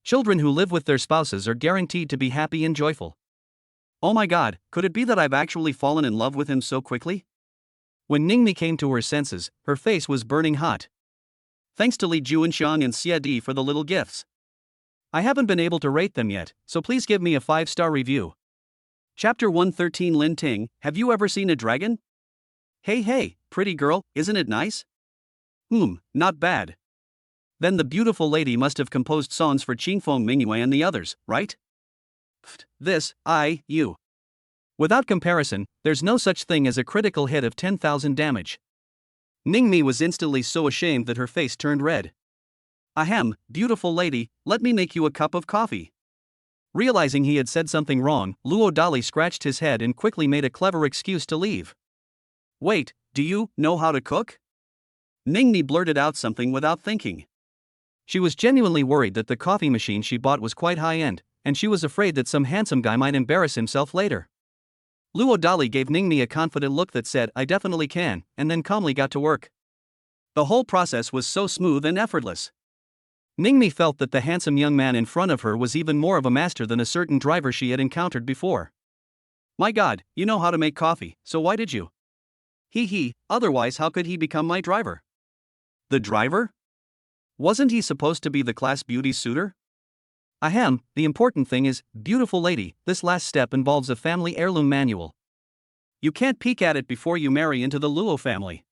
Children who live with their spouses are guaranteed to be happy and joyful. Oh my god, could it be that I've actually fallen in love with him so quickly? When Ningmi came to her senses, her face was burning hot. Thanks to Li Juanxiang and Xie Di for the little gifts. I haven't been able to rate them yet, so please give me a 5-star review. Chapter 113 Lin Ting, have you ever seen a dragon? Hey, pretty girl, isn't it nice? Not bad. Then the beautiful lady must have composed songs for Qingfeng Mingyue and the others, right? You. Without comparison, there's no such thing as a critical hit of 10,000 damage. Ningmi was instantly so ashamed that her face turned red. Ahem, beautiful lady, let me make you a cup of coffee. Realizing he had said something wrong, Luo Dali scratched his head and quickly made a clever excuse to leave. Wait, do you know how to cook? Ningmi blurted out something without thinking. She was genuinely worried that the coffee machine she bought was quite high-end, and she was afraid that some handsome guy might embarrass himself later. Luo Dali gave Ningmi a confident look that said, I definitely can, and then calmly got to work. The whole process was so smooth and effortless. Ningmi felt that the handsome young man in front of her was even more of a master than a certain driver she had encountered before. My god, you know how to make coffee, so why did you? Otherwise how could he become my driver? The driver? Wasn't he supposed to be the class beauty suitor? Ahem, the important thing is, beautiful lady, this last step involves a family heirloom manual. You can't peek at it before you marry into the Luo family.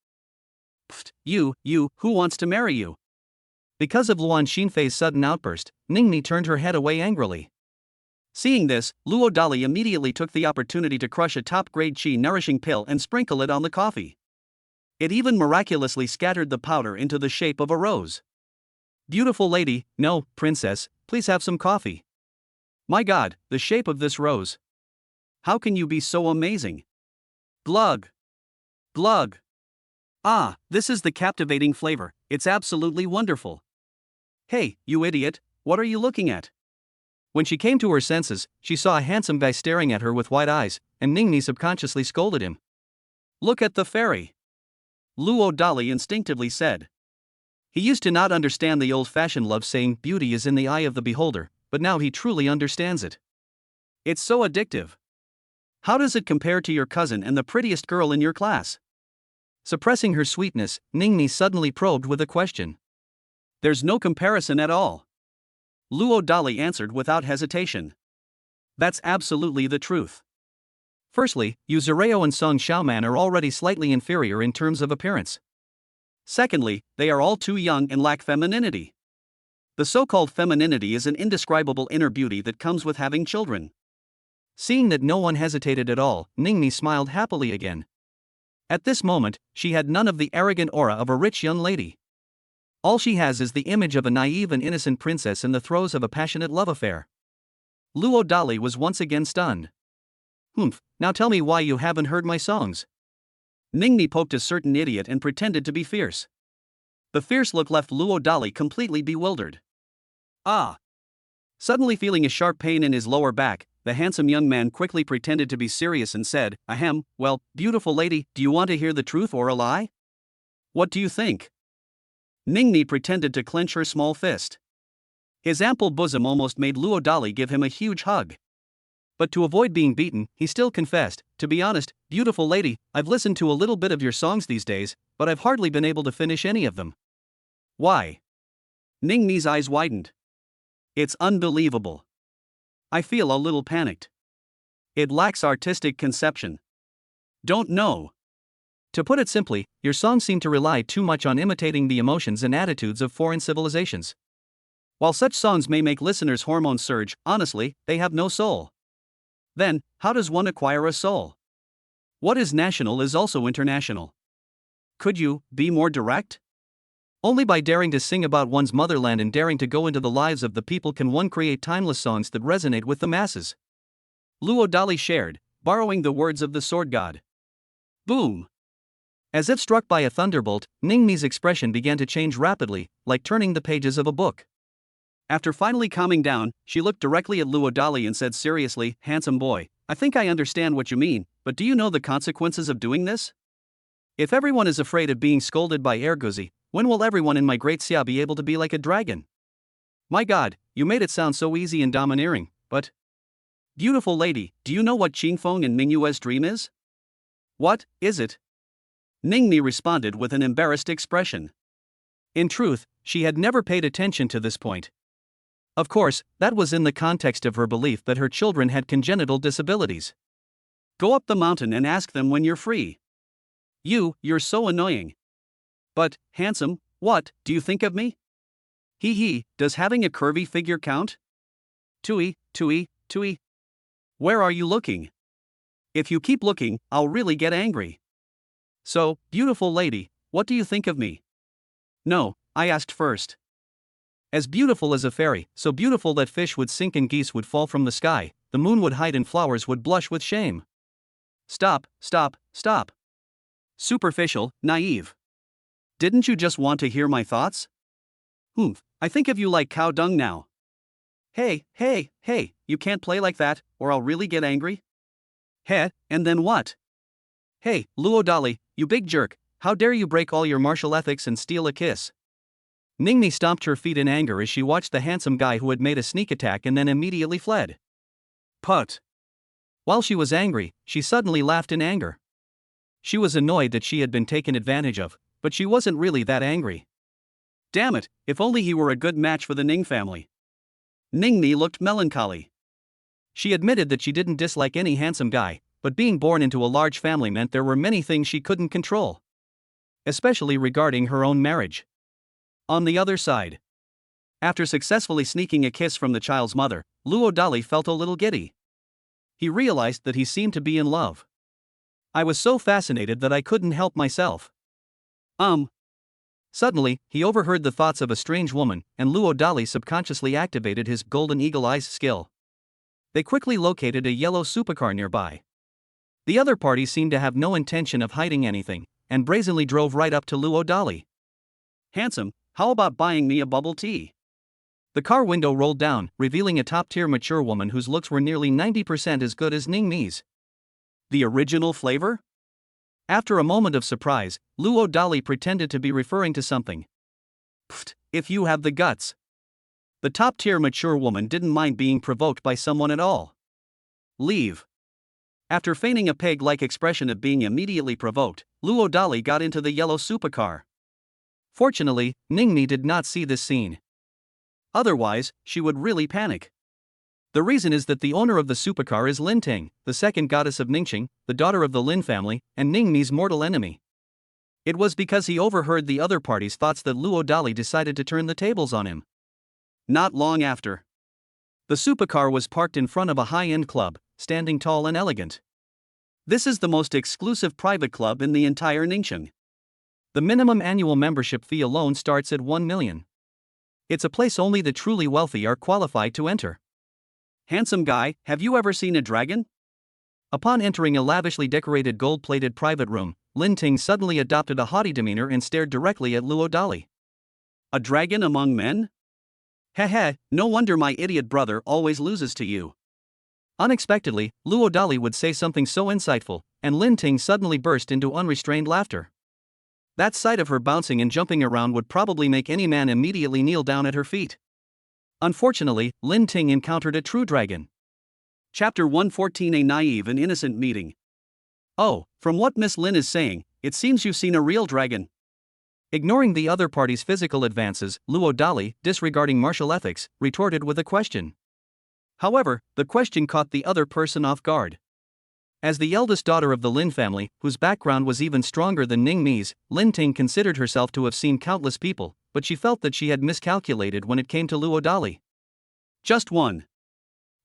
You, who wants to marry you? Because of Luan Xinfei's sudden outburst, Ningmi turned her head away angrily. Seeing this, Luo Dali immediately took the opportunity to crush a top-grade qi nourishing pill and sprinkle it on the coffee. It even miraculously scattered the powder into the shape of a rose. Beautiful lady, no, princess, please have some coffee. My god, the shape of this rose. How can you be so amazing? Glug. Glug. Ah, this is the captivating flavor, it's absolutely wonderful. Hey, you idiot, what are you looking at? When she came to her senses, she saw a handsome guy staring at her with wide eyes, and Ningmi subconsciously scolded him. Look at the fairy. Luo Dali instinctively said. He used to not understand the old-fashioned love saying beauty is in the eye of the beholder, but now he truly understands it. It's so addictive. How does it compare to your cousin and the prettiest girl in your class? Suppressing her sweetness, Ningmi suddenly probed with a question. There's no comparison at all. Luo Dali answered without hesitation. That's absolutely the truth. Firstly, Yu Zureo and Song Xiaoman are already slightly inferior in terms of appearance. Secondly, they are all too young and lack femininity. The so-called femininity is an indescribable inner beauty that comes with having children. Seeing that no one hesitated at all, Ningmi smiled happily again. At this moment, she had none of the arrogant aura of a rich young lady. All she has is the image of a naive and innocent princess in the throes of a passionate love affair. Luo Dali was once again stunned. Now tell me why you haven't heard my songs. Ningmi poked a certain idiot and pretended to be fierce. The fierce look left Luo Dali completely bewildered. Ah! Suddenly feeling a sharp pain in his lower back, the handsome young man quickly pretended to be serious and said, "Ahem, well, beautiful lady, do you want to hear the truth or a lie? What do you think?" Ningni pretended to clench her small fist. His ample bosom almost made Luo Dali give him a huge hug. But to avoid being beaten, he still confessed, "To be honest, beautiful lady, I've listened to a little bit of your songs these days, but I've hardly been able to finish any of them." "Why?" Ningni's eyes widened. "It's unbelievable. I feel a little panicked. It lacks artistic conception. Don't know." To put it simply, your songs seem to rely too much on imitating the emotions and attitudes of foreign civilizations. While such songs may make listeners' hormones surge, honestly, they have no soul. Then, how does one acquire a soul? What is national is also international. Could you be more direct? Only by daring to sing about one's motherland and daring to go into the lives of the people can one create timeless songs that resonate with the masses. Luo Dali shared, borrowing the words of the sword god. Boom! As if struck by a thunderbolt, Ningmi's expression began to change rapidly, like turning the pages of a book. After finally calming down, she looked directly at Luo Dali and said seriously, "Handsome boy, I think I understand what you mean, but do you know the consequences of doing this? If everyone is afraid of being scolded by Erguzi, when will everyone in my great Xia be able to be like a dragon? My god, you made it sound so easy and domineering, but..." "Beautiful lady, do you know what Qingfeng and Mingyue's dream is?" "What is it?" Ningmi responded with an embarrassed expression. In truth, she had never paid attention to this point. Of course, that was in the context of her belief that her children had congenital disabilities. "Go up the mountain and ask them when you're free. You're so annoying." "But, handsome, what do you think of me? Hee, does having a curvy figure count? Tui. Where are you looking? If you keep looking, I'll really get angry. So, beautiful lady, what do you think of me?" "No, I asked first." As beautiful as a fairy, so beautiful that fish would sink and geese would fall from the sky, the moon would hide and flowers would blush with shame. Stop. Superficial, naive. Didn't you just want to hear my thoughts? I think of you like cow dung now. Hey, you can't play like that, or I'll really get angry. And then what? Hey, Luo Dali, you big jerk, how dare you break all your martial ethics and steal a kiss? Ningmi stomped her feet in anger as she watched the handsome guy who had made a sneak attack and then immediately fled. Put. While she was angry, she suddenly laughed in anger. She was annoyed that she had been taken advantage of, but she wasn't really that angry. Damn it, if only he were a good match for the Ning family. Ningmi looked melancholy. She admitted that she didn't dislike any handsome guy, but being born into a large family meant there were many things she couldn't control. Especially regarding her own marriage. On the other side, after successfully sneaking a kiss from the child's mother, Luo Dali felt a little giddy. He realized that he seemed to be in love. I was so fascinated that I couldn't help myself. Suddenly, he overheard the thoughts of a strange woman, and Luo Dali subconsciously activated his golden eagle eyes skill. They quickly located a yellow supercar nearby. The other party seemed to have no intention of hiding anything, and brazenly drove right up to Luo Dali. "Handsome, how about buying me a bubble tea?" The car window rolled down, revealing a top-tier mature woman whose looks were nearly 90% as good as Ningmi's. The original flavor? After a moment of surprise, Luo Dali pretended to be referring to something. Pfft, if you have the guts. The top-tier mature woman didn't mind being provoked by someone at all. Leave. After feigning a peg-like expression of being immediately provoked, Luo Dali got into the yellow supercar. Fortunately, Ningmi did not see this scene. Otherwise, she would really panic. The reason is that the owner of the supercar is Lin Ting, the second goddess of Ningxing, the daughter of the Lin family, and Ningmi's mortal enemy. It was because he overheard the other party's thoughts that Luo Dali decided to turn the tables on him. Not long after, the supercar was parked in front of a high-end club, standing tall and elegant. This is the most exclusive private club in the entire Ningxiang. The minimum annual membership fee alone starts at 1 million. It's a place only the truly wealthy are qualified to enter. Handsome guy, have you ever seen a dragon? Upon entering a lavishly decorated gold-plated private room, Lin Ting suddenly adopted a haughty demeanor and stared directly at Luo Dali. A dragon among men? Heh, no wonder my idiot brother always loses to you. Unexpectedly, Luo Dali would say something so insightful, and Lin Ting suddenly burst into unrestrained laughter. That sight of her bouncing and jumping around would probably make any man immediately kneel down at her feet. Unfortunately, Lin Ting encountered a true dragon. Chapter 114: A Naive and Innocent Meeting. Oh, from what Miss Lin is saying, it seems you've seen a real dragon. Ignoring the other party's physical advances, Luo Dali, disregarding martial ethics, retorted with a question. However, the question caught the other person off guard. As the eldest daughter of the Lin family, whose background was even stronger than Ning Mi's, Lin Ting considered herself to have seen countless people, but she felt that she had miscalculated when it came to Luo Dali. Just one.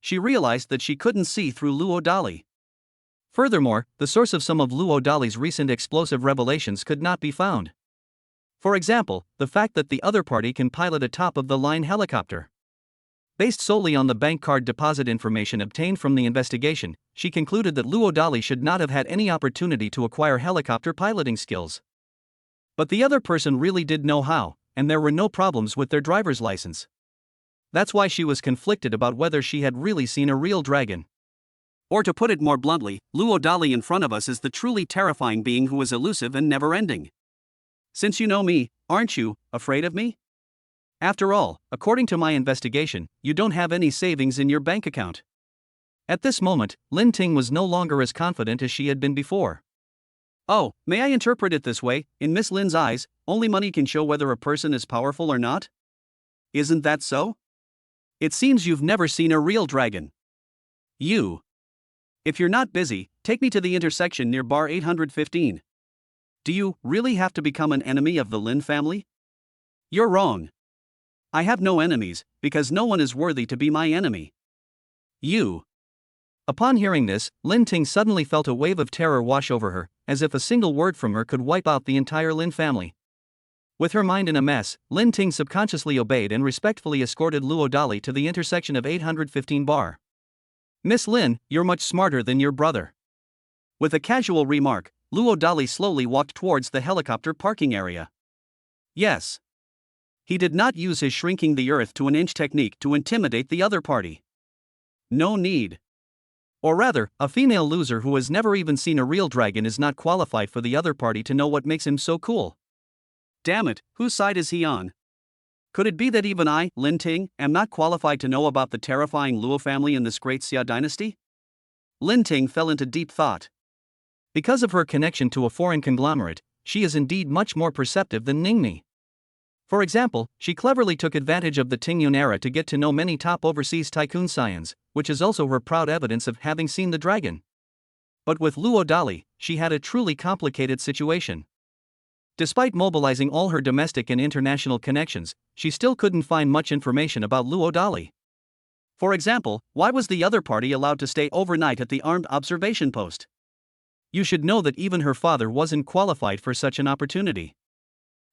She realized that she couldn't see through Luo Dali. Furthermore, the source of some of Luo Dali's recent explosive revelations could not be found. For example, the fact that the other party can pilot a top-of-the-line helicopter. Based solely on the bank card deposit information obtained from the investigation, she concluded that Luo Dali should not have had any opportunity to acquire helicopter piloting skills. But the other person really did know how, and there were no problems with their driver's license. That's why she was conflicted about whether she had really seen a real dragon. Or to put it more bluntly, Luo Dali in front of us is the truly terrifying being who is elusive and never-ending. Since you know me, aren't you afraid of me? After all, according to my investigation, you don't have any savings in your bank account. At this moment, Lin Ting was no longer as confident as she had been before. Oh, may I interpret it this way? In Miss Lin's eyes, only money can show whether a person is powerful or not? Isn't that so? It seems you've never seen a real dragon. You. If you're not busy, take me to the intersection near bar 815. Do you really have to become an enemy of the Lin family? You're wrong. I have no enemies, because no one is worthy to be my enemy. You. Upon hearing this, Lin Ting suddenly felt a wave of terror wash over her, as if a single word from her could wipe out the entire Lin family. With her mind in a mess, Lin Ting subconsciously obeyed and respectfully escorted Luo Dali to the intersection of 815 bar. Miss Lin, you're much smarter than your brother. With a casual remark, Luo Dali slowly walked towards the helicopter parking area. Yes. He did not use his shrinking the earth to an inch technique to intimidate the other party. No need. Or rather, a female loser who has never even seen a real dragon is not qualified for the other party to know what makes him so cool. Damn it, whose side is he on? Could it be that even I, Lin Ting, am not qualified to know about the terrifying Luo family in this great Xia dynasty? Lin Ting fell into deep thought. Because of her connection to a foreign conglomerate, she is indeed much more perceptive than Ningmi. For example, she cleverly took advantage of the Tingyun era to get to know many top overseas tycoon scions, which is also her proud evidence of having seen the dragon. But with Luo Dali, she had a truly complicated situation. Despite mobilizing all her domestic and international connections, she still couldn't find much information about Luo Dali. For example, why was the other party allowed to stay overnight at the armed observation post? You should know that even her father wasn't qualified for such an opportunity.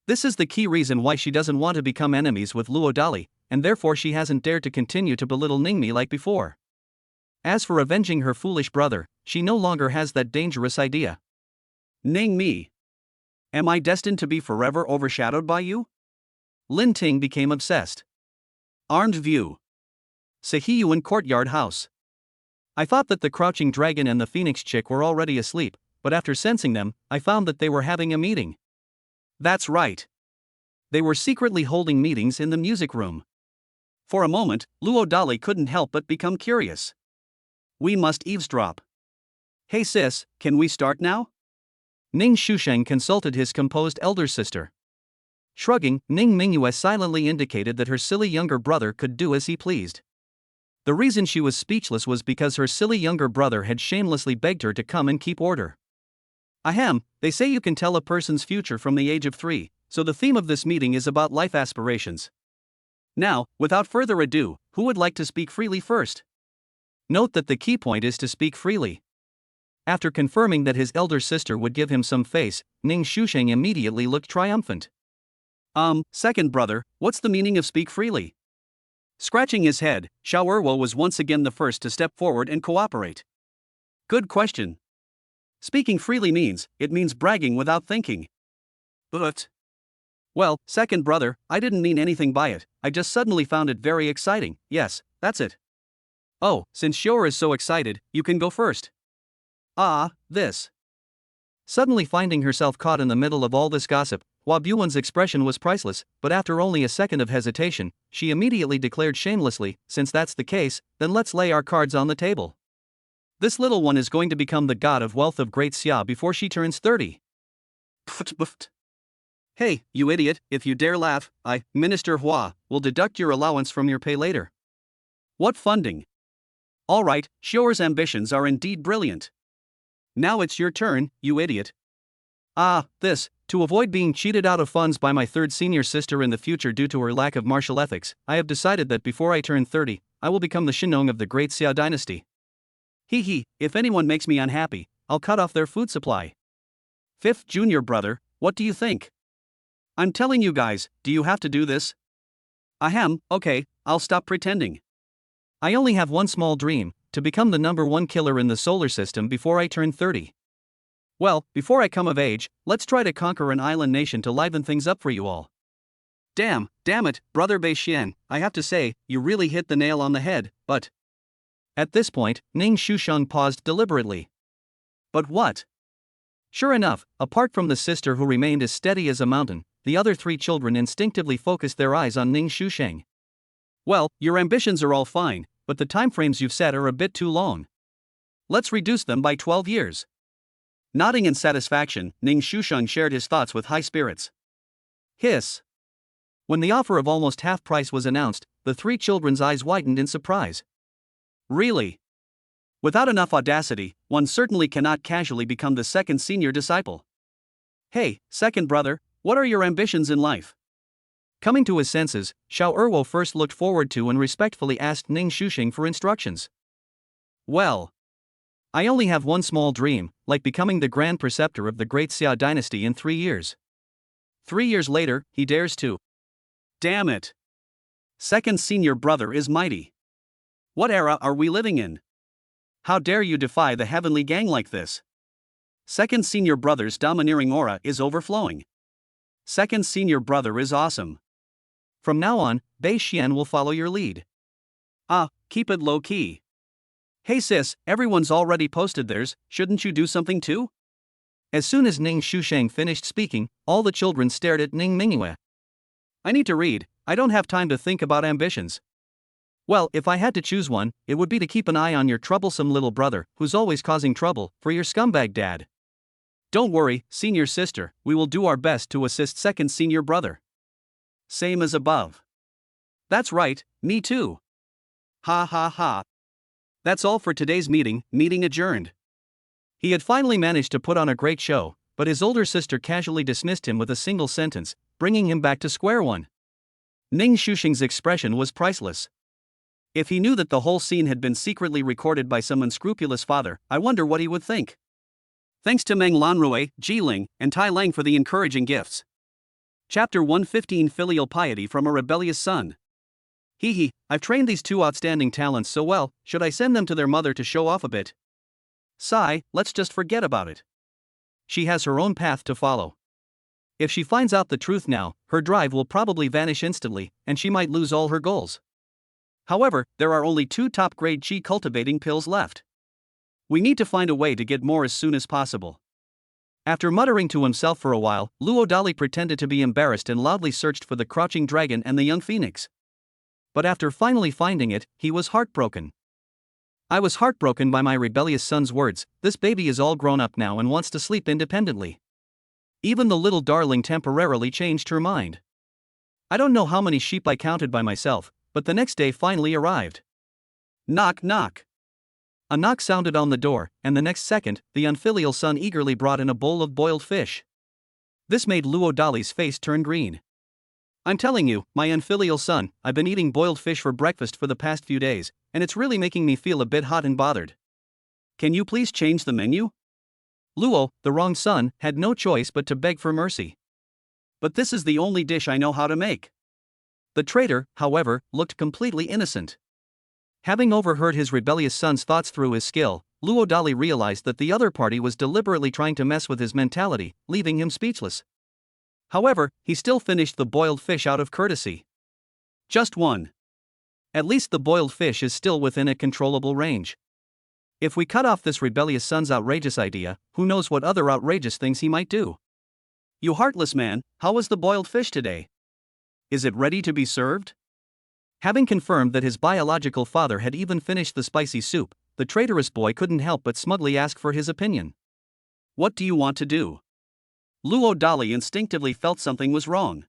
This is the key reason why she doesn't want to become enemies with Luo Dali, and therefore she hasn't dared to continue to belittle Ningmi like before. As for avenging her foolish brother, she no longer has that dangerous idea. Ningmi. Am I destined to be forever overshadowed by you? Lin Ting became obsessed. Armed view. Sehiyuan Courtyard House. I thought that the crouching dragon and the phoenix chick were already asleep, but after sensing them, I found that they were having a meeting. That's right. They were secretly holding meetings in the music room. For a moment, Luo Dali couldn't help but become curious. We must eavesdrop. Hey sis, can we start now? Ning Shusheng consulted his composed elder sister. Shrugging, Ning Mingyue silently indicated that her silly younger brother could do as he pleased. The reason she was speechless was because her silly younger brother had shamelessly begged her to come and keep order. Ahem, they say you can tell a person's future from the age of 3, so the theme of this meeting is about life aspirations. Now, without further ado, who would like to speak freely first? Note that the key point is to speak freely. After confirming that his elder sister would give him some face, Ning Shusheng immediately looked triumphant. Second brother, what's the meaning of speak freely? Scratching his head, Xiao Erwo was once again the first to step forward and cooperate. Good question. Speaking freely means bragging without thinking. But. Well, second brother, I didn't mean anything by it, I just suddenly found it very exciting, yes, that's it. Oh, since Xiao is so excited, you can go first. This. Suddenly finding herself caught in the middle of all this gossip, Hua Buwen's expression was priceless, but after only a second of hesitation, she immediately declared shamelessly, since that's the case, then let's lay our cards on the table. This little one is going to become the god of wealth of Great Xia before she turns 30. Pft. Hey, you idiot, if you dare laugh, Minister Hua, will deduct your allowance from your pay later. What funding? Alright, Xiao's ambitions are indeed brilliant. Now it's your turn, you idiot. To avoid being cheated out of funds by my third senior sister in the future due to her lack of martial ethics, I have decided that before I turn 30, I will become the Shinong of the Great Xia dynasty. If anyone makes me unhappy, I'll cut off their food supply. Fifth junior brother, what do you think? I'm telling you guys, do you have to do this? Ahem, okay, I'll stop pretending. I only have one small dream, to become the #1 killer in the solar system before I turn 30. Well, before I come of age, let's try to conquer an island nation to liven things up for you all. Damn it, brother Bei Xian, I have to say, you really hit the nail on the head, but. At this point, Ning Shusheng paused deliberately. But what? Sure enough, apart from the sister who remained as steady as a mountain, the other 3 children instinctively focused their eyes on Ning Shusheng. Well, your ambitions are all fine, but the timeframes you've set are a bit too long. Let's reduce them by 12 years. Nodding in satisfaction, Ning Shusheng shared his thoughts with high spirits. Hiss. When the offer of almost half price was announced, the 3 children's eyes widened in surprise. Really? Without enough audacity, one certainly cannot casually become the second senior disciple. Hey, second brother, what are your ambitions in life? Coming to his senses, Xiao Erwo first looked forward to and respectfully asked Ning Shusheng for instructions. Well, I only have one small dream, like becoming the grand preceptor of the Great Xia dynasty in 3 years. 3 years later, he dares to. Damn it. Second senior brother is mighty. What era are we living in? How dare you defy the heavenly gang like this? Second senior brother's domineering aura is overflowing. Second senior brother is awesome. From now on, Bei Xian will follow your lead. Keep it low key. Hey sis, everyone's already posted theirs, shouldn't you do something too? As soon as Ning Shusheng finished speaking, all the children stared at Ning Mingyue. I need to read, I don't have time to think about ambitions. Well, if I had to choose one, it would be to keep an eye on your troublesome little brother, who's always causing trouble, for your scumbag dad. Don't worry, senior sister, we will do our best to assist second senior brother. Same as above. That's right, me too. Ha ha ha. That's all for today's meeting adjourned. He had finally managed to put on a great show, but his older sister casually dismissed him with a single sentence, bringing him back to square one. Ning Shusheng's expression was priceless. If he knew that the whole scene had been secretly recorded by some unscrupulous father, I wonder what he would think. Thanks to Meng Lanrui, Ji Ling, and Tai Lang for the encouraging gifts. Chapter 115 Filial Piety from a Rebellious Son. I've trained these 2 outstanding talents so well, should I send them to their mother to show off a bit? Sigh, let's just forget about it. She has her own path to follow. If she finds out the truth now, her drive will probably vanish instantly, and she might lose all her goals. However, there are only 2 top-grade chi cultivating pills left. We need to find a way to get more as soon as possible. After muttering to himself for a while, Luo Dali pretended to be embarrassed and loudly searched for the crouching dragon and the young phoenix. But after finally finding it, he was heartbroken. I was heartbroken by my rebellious son's words, this baby is all grown up now and wants to sleep independently. Even the little darling temporarily changed her mind. I don't know how many sheep I counted by myself, but the next day finally arrived. Knock knock. A knock sounded on the door, and the next second, the unfilial son eagerly brought in a bowl of boiled fish. This made Luo Dali's face turn green. I'm telling you, my unfilial son, I've been eating boiled fish for breakfast for the past few days, and it's really making me feel a bit hot and bothered. Can you please change the menu? Luo, the wrong son, had no choice but to beg for mercy. But this is the only dish I know how to make. The traitor, however, looked completely innocent. Having overheard his rebellious son's thoughts through his skill, Luo Dali realized that the other party was deliberately trying to mess with his mentality, leaving him speechless. However, he still finished the boiled fish out of courtesy. Just one. At least the boiled fish is still within a controllable range. If we cut off this rebellious son's outrageous idea, who knows what other outrageous things he might do. You heartless man, how was the boiled fish today? Is it ready to be served? Having confirmed that his biological father had even finished the spicy soup, the traitorous boy couldn't help but smugly ask for his opinion. What do you want to do? Luo Dali instinctively felt something was wrong.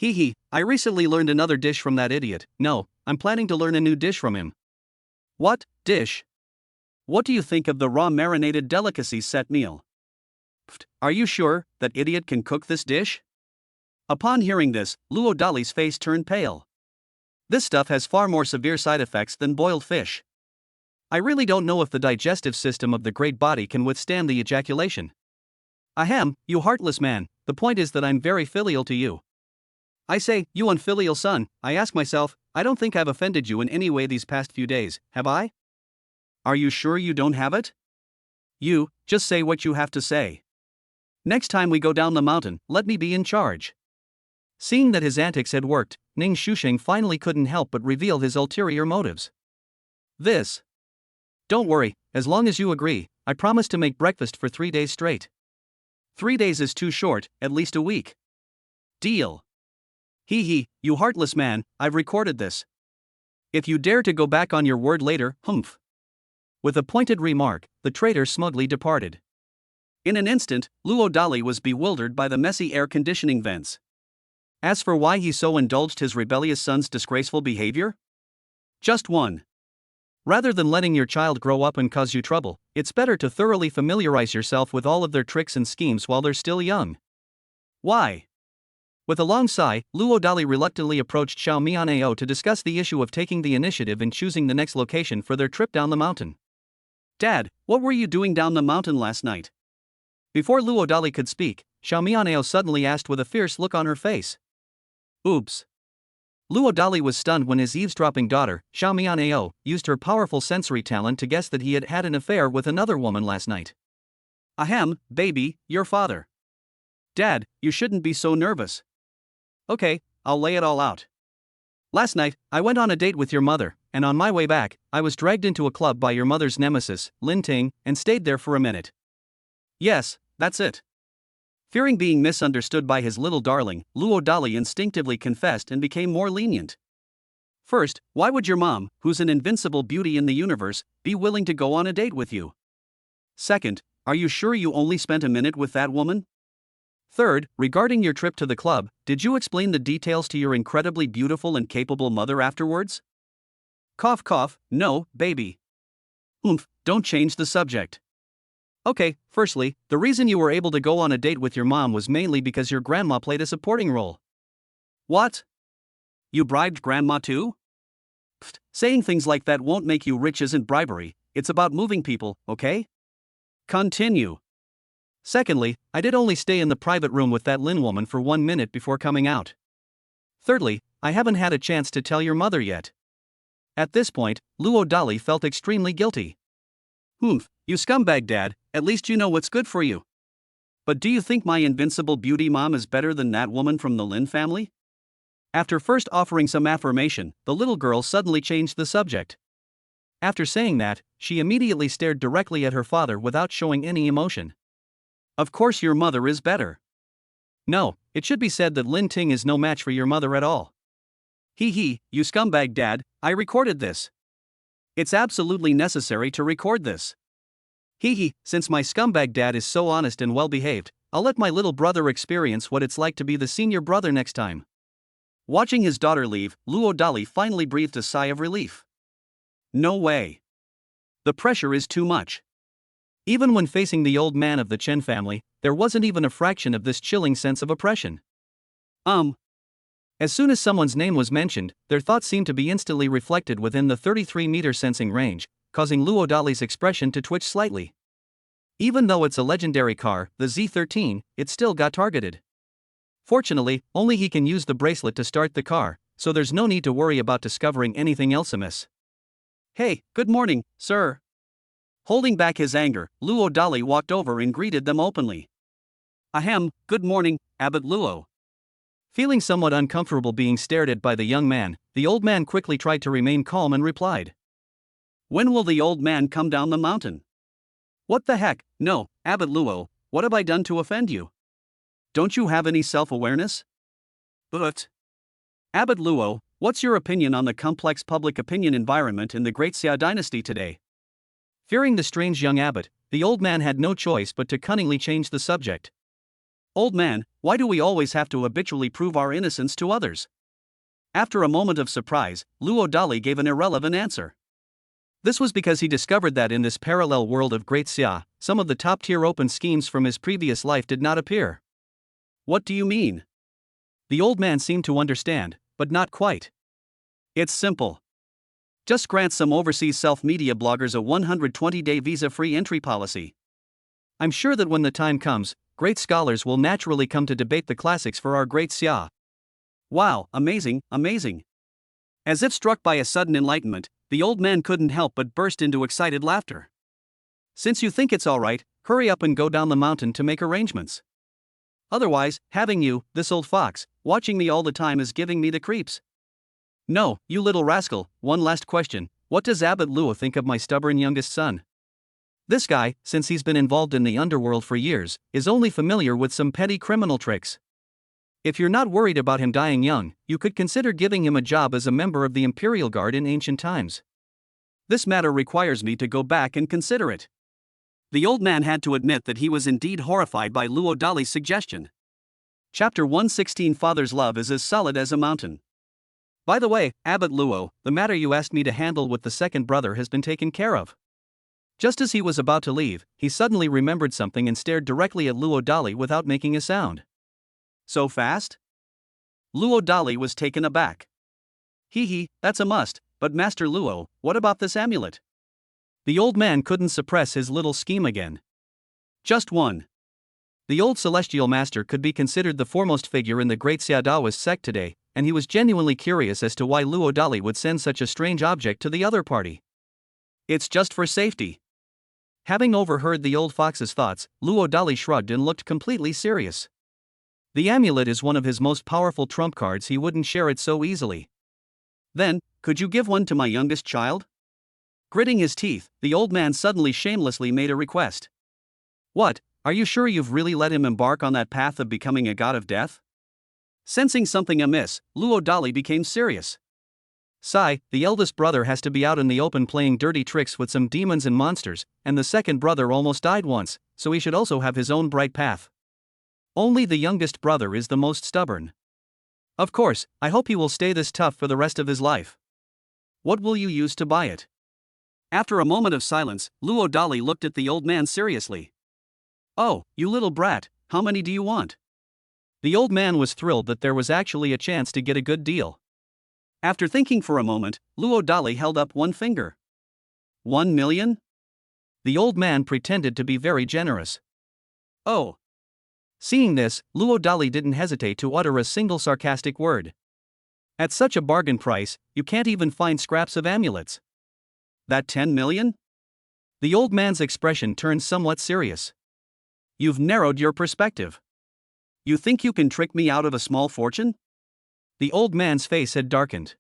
I recently learned another dish from that idiot. No, I'm planning to learn a new dish from him. What dish? What do you think of the raw marinated delicacies set meal? Are you sure that idiot can cook this dish? Upon hearing this, Luo Dali's face turned pale. This stuff has far more severe side effects than boiled fish. I really don't know if the digestive system of the great body can withstand the ejaculation. Ahem, you heartless man, the point is that I'm very filial to you. I say, you unfilial son, I ask myself, I don't think I've offended you in any way these past few days, have I? Are you sure you don't have it? You, just say what you have to say. Next time we go down the mountain, let me be in charge. Seeing that his antics had worked, Ning Shusheng finally couldn't help but reveal his ulterior motives. Don't worry, as long as you agree, I promise to make breakfast for 3 days straight. 3 days is too short, at least a week. Deal. You heartless man, I've recorded this. If you dare to go back on your word later, humph. With a pointed remark, the traitor smugly departed. In an instant, Luo Dali was bewildered by the messy air conditioning vents. As for why he so indulged his rebellious son's disgraceful behavior? Just one. Rather than letting your child grow up and cause you trouble, it's better to thoroughly familiarize yourself with all of their tricks and schemes while they're still young. Why? With a long sigh, Luo Dali reluctantly approached Xiao Mianao to discuss the issue of taking the initiative in choosing the next location for their trip down the mountain. Dad, what were you doing down the mountain last night? Before Luo Dali could speak, Xiao Mianao suddenly asked with a fierce look on her face. Oops. Luo Dali was stunned when his eavesdropping daughter, Xiao Mianao, used her powerful sensory talent to guess that he had had an affair with another woman last night. Ahem, baby, your father. Dad, you shouldn't be so nervous. Okay, I'll lay it all out. Last night, I went on a date with your mother, and on my way back, I was dragged into a club by your mother's nemesis, Lin Ting, and stayed there for a minute. Yes, that's it. Fearing being misunderstood by his little darling, Luo Dali instinctively confessed and became more lenient. First, why would your mom, who's an invincible beauty in the universe, be willing to go on a date with you? Second, are you sure you only spent a minute with that woman? Third, regarding your trip to the club, did you explain the details to your incredibly beautiful and capable mother afterwards? Cough cough, no, baby. Don't change the subject. Okay, firstly, the reason you were able to go on a date with your mom was mainly because your grandma played a supporting role. What? You bribed grandma too? Saying things like that won't make you rich isn't bribery, it's about moving people, okay? Continue. Secondly, I did only stay in the private room with that Lin woman for 1 minute before coming out. Thirdly, I haven't had a chance to tell your mother yet. At this point, Luo Dali felt extremely guilty. You scumbag dad, at least you know what's good for you. But do you think my invincible beauty mom is better than that woman from the Lin family? After first offering some affirmation, the little girl suddenly changed the subject. After saying that, she immediately stared directly at her father without showing any emotion. Of course your mother is better. No, it should be said that Lin Ting is no match for your mother at all. You scumbag dad, I recorded this. It's absolutely necessary to record this. Since my scumbag dad is so honest and well-behaved, I'll let my little brother experience what it's like to be the senior brother next time. Watching his daughter leave, Luo Dali finally breathed a sigh of relief. No way. The pressure is too much. Even when facing the old man of the Chen family, there wasn't even a fraction of this chilling sense of oppression. As soon as someone's name was mentioned, their thoughts seemed to be instantly reflected within the 33-meter sensing range, causing Luo Dali's expression to twitch slightly. Even though it's a legendary car, the Z13, it still got targeted. Fortunately, only he can use the bracelet to start the car, so there's no need to worry about discovering anything else amiss. Hey, good morning, sir. Holding back his anger, Luo Dali walked over and greeted them openly. Ahem, good morning, Abbot Luo. Feeling somewhat uncomfortable being stared at by the young man, the old man quickly tried to remain calm and replied. When will the old man come down the mountain? What the heck, no, Abbot Luo, what have I done to offend you? Don't you have any self-awareness? But Abbot Luo, what's your opinion on the complex public opinion environment in the Great Xia dynasty today? Fearing the strange young abbot, the old man had no choice but to cunningly change the subject. Old man, why do we always have to habitually prove our innocence to others? After a moment of surprise, Luo Dali gave an irrelevant answer. This was because he discovered that in this parallel world of Great Xia, some of the top-tier open schemes from his previous life did not appear. What do you mean? The old man seemed to understand, but not quite. It's simple. Just grant some overseas self-media bloggers a 120-day visa-free entry policy. I'm sure that when the time comes, great scholars will naturally come to debate the classics for our Great Xia. Wow, amazing, amazing. As if struck by a sudden enlightenment, the old man couldn't help but burst into excited laughter. Since you think it's alright, hurry up and go down the mountain to make arrangements. Otherwise, having you, this old fox, watching me all the time is giving me the creeps. No, you little rascal, one last question, what does Abbot Luo think of my stubborn youngest son? This guy, since he's been involved in the underworld for years, is only familiar with some petty criminal tricks. If you're not worried about him dying young, you could consider giving him a job as a member of the Imperial Guard in ancient times. This matter requires me to go back and consider it. The old man had to admit that he was indeed horrified by Luo Dali's suggestion. Chapter 116 Father's love is as solid as a mountain. By the way, Abbot Luo, the matter you asked me to handle with the second brother has been taken care of. Just as he was about to leave, he suddenly remembered something and stared directly at Luo Dali without making a sound. So fast? Luo Dali was taken aback. Hee, that's a must, but Master Luo, what about this amulet? The old man couldn't suppress his little scheme again. Just one. The old celestial master could be considered the foremost figure in the Great Xia Daoist sect today, and he was genuinely curious as to why Luo Dali would send such a strange object to the other party. It's just for safety. Having overheard the old fox's thoughts, Luo Dali shrugged and looked completely serious. The amulet is one of his most powerful trump cards, he wouldn't share it so easily. Then, could you give one to my youngest child? Gritting his teeth, the old man suddenly shamelessly made a request. What, are you sure you've really let him embark on that path of becoming a god of death? Sensing something amiss, Luo Dali became serious. Sigh, the eldest brother has to be out in the open playing dirty tricks with some demons and monsters, and the second brother almost died once, so he should also have his own bright path. Only the youngest brother is the most stubborn. Of course, I hope he will stay this tough for the rest of his life. What will you use to buy it? After a moment of silence, Luo Dali looked at the old man seriously. Oh, you little brat, how many do you want? The old man was thrilled that there was actually a chance to get a good deal. After thinking for a moment, Luo Dali held up one finger. 1 million? The old man pretended to be very generous. Oh. Seeing this, Luo Dali didn't hesitate to utter a single sarcastic word. At such a bargain price, you can't even find scraps of amulets. That 10 million? The old man's expression turned somewhat serious. You've narrowed your perspective. You think you can trick me out of a small fortune? The old man's face had darkened.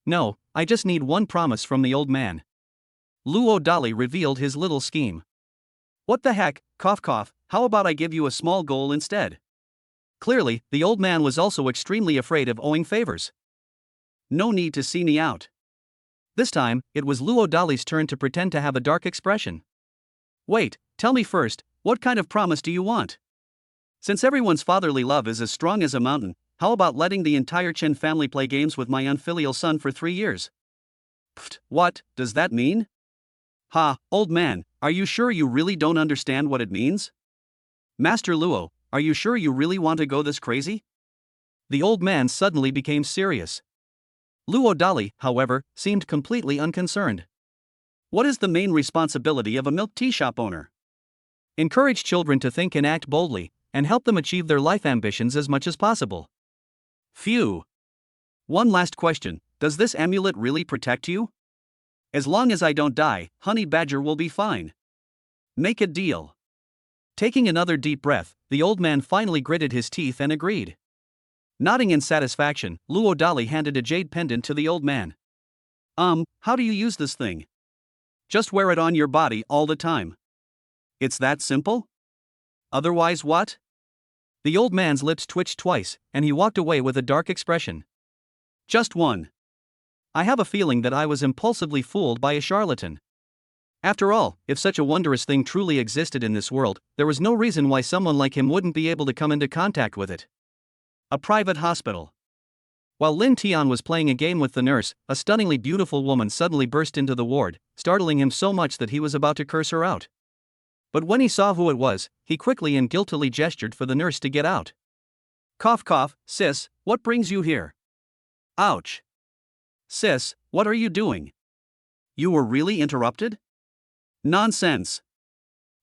No, I just need one promise from the old man. Luo Dali revealed his little scheme. What the heck, cough cough, how about I give you a small goal instead? Clearly, the old man was also extremely afraid of owing favors. No need to see me out. This time, it was Luo Dali's turn to pretend to have a dark expression. Wait, tell me first, what kind of promise do you want? Since everyone's fatherly love is as strong as a mountain, how about letting the entire Chen family play games with my unfilial son for 3 years? Pfft, what does that mean? Ha, old man, are you sure you really don't understand what it means? Master Luo, are you sure you really want to go this crazy? The old man suddenly became serious. Luo Dali, however, seemed completely unconcerned. What is the main responsibility of a milk tea shop owner? Encourage children to think and act boldly, and help them achieve their life ambitions as much as possible. Phew. One last question, does this amulet really protect you? As long as I don't die, Honey Badger will be fine. Make a deal. Taking another deep breath, the old man finally gritted his teeth and agreed. Nodding in satisfaction, Luo Dali handed a jade pendant to the old man. How do you use this thing? Just wear it on your body all the time. It's that simple? Otherwise what? The old man's lips twitched twice, and he walked away with a dark expression. Just one. I have a feeling that I was impulsively fooled by a charlatan. After all, if such a wondrous thing truly existed in this world, there was no reason why someone like him wouldn't be able to come into contact with it. A private hospital. While Lin Tian was playing a game with the nurse, a stunningly beautiful woman suddenly burst into the ward, startling him so much that he was about to curse her out. But when he saw who it was, he quickly and guiltily gestured for the nurse to get out. Cough cough, sis, what brings you here? Ouch. Sis, what are you doing? You were really interrupted? Nonsense.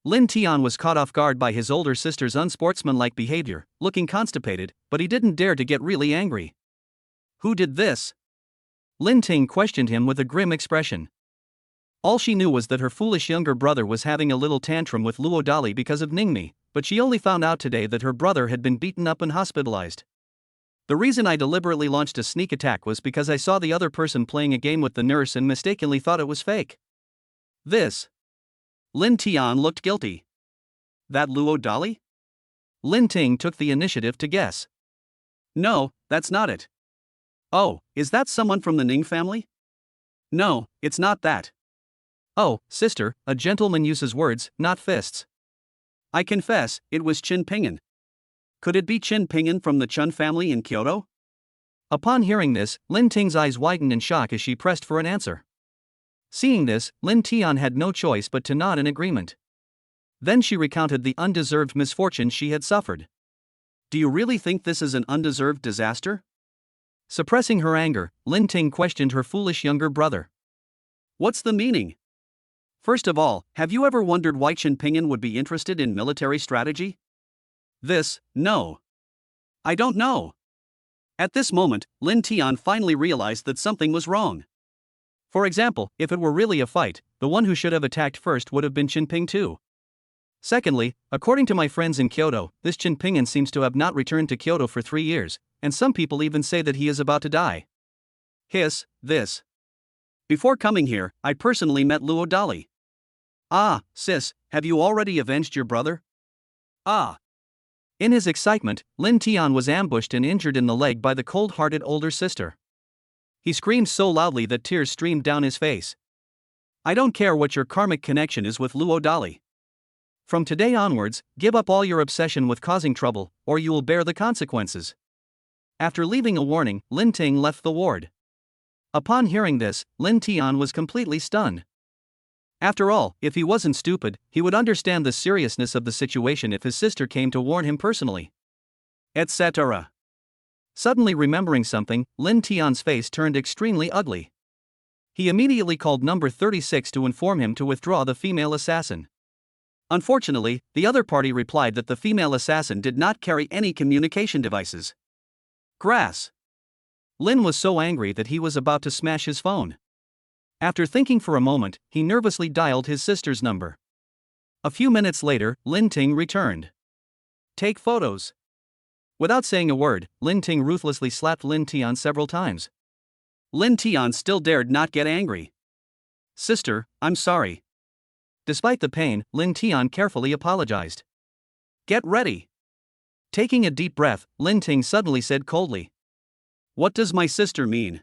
Lin Tian was caught off guard by his older sister's unsportsmanlike behavior, looking constipated, but he didn't dare to get really angry. Who did this? Lin Ting questioned him with a grim expression. All she knew was that her foolish younger brother was having a little tantrum with Luo Dali because of Ningmi, but she only found out today that her brother had been beaten up and hospitalized. The reason I deliberately launched a sneak attack was because I saw the other person playing a game with the nurse and mistakenly thought it was fake. This. Lin Tian looked guilty. That Luo Dali? Lin Ting took the initiative to guess. No, that's not it. Oh, is that someone from the Ning family? No, it's not that. Oh, sister, a gentleman uses words, not fists. I confess, it was Qin Ping'an. Could it be Qin Ping'an from the Chun family in Kyoto? Upon hearing this, Lin Ting's eyes widened in shock as she pressed for an answer. Seeing this, Lin Tian had no choice but to nod in agreement. Then she recounted the undeserved misfortune she had suffered. Do you really think this is an undeserved disaster? Suppressing her anger, Lin Ting questioned her foolish younger brother. What's the meaning? First of all, have you ever wondered why Qin Ping'an would be interested in military strategy? No. I don't know. At this moment, Lin Tian finally realized that something was wrong. For example, if it were really a fight, the one who should have attacked first would have been Qin Ping too. Secondly, according to my friends in Kyoto, this Qin Ping'an seems to have not returned to Kyoto for 3 years, and some people even say that he is about to die. This. Before coming here, I personally met Luo Dali. Ah, sis, have you already avenged your brother? Ah. In his excitement, Lin Tian was ambushed and injured in the leg by the cold-hearted older sister. He screamed so loudly that tears streamed down his face. I don't care what your karmic connection is with Luo Dali. From today onwards, give up all your obsession with causing trouble, or you will bear the consequences. After leaving a warning, Lin Ting left the ward. Upon hearing this, Lin Tian was completely stunned. After all, if he wasn't stupid, he would understand the seriousness of the situation if his sister came to warn him personally. Etc. Suddenly remembering something, Lin Tian's face turned extremely ugly. He immediately called number 36 to inform him to withdraw the female assassin. Unfortunately, the other party replied that the female assassin did not carry any communication devices. Grass. Lin was so angry that he was about to smash his phone. After thinking for a moment, he nervously dialed his sister's number. A few minutes later, Lin Ting returned. Take photos. Without saying a word, Lin Ting ruthlessly slapped Lin Tian several times. Lin Tian still dared not get angry. Sister, I'm sorry. Despite the pain, Lin Tian carefully apologized. Get ready. Taking a deep breath, Lin Ting suddenly said coldly. What does my sister mean?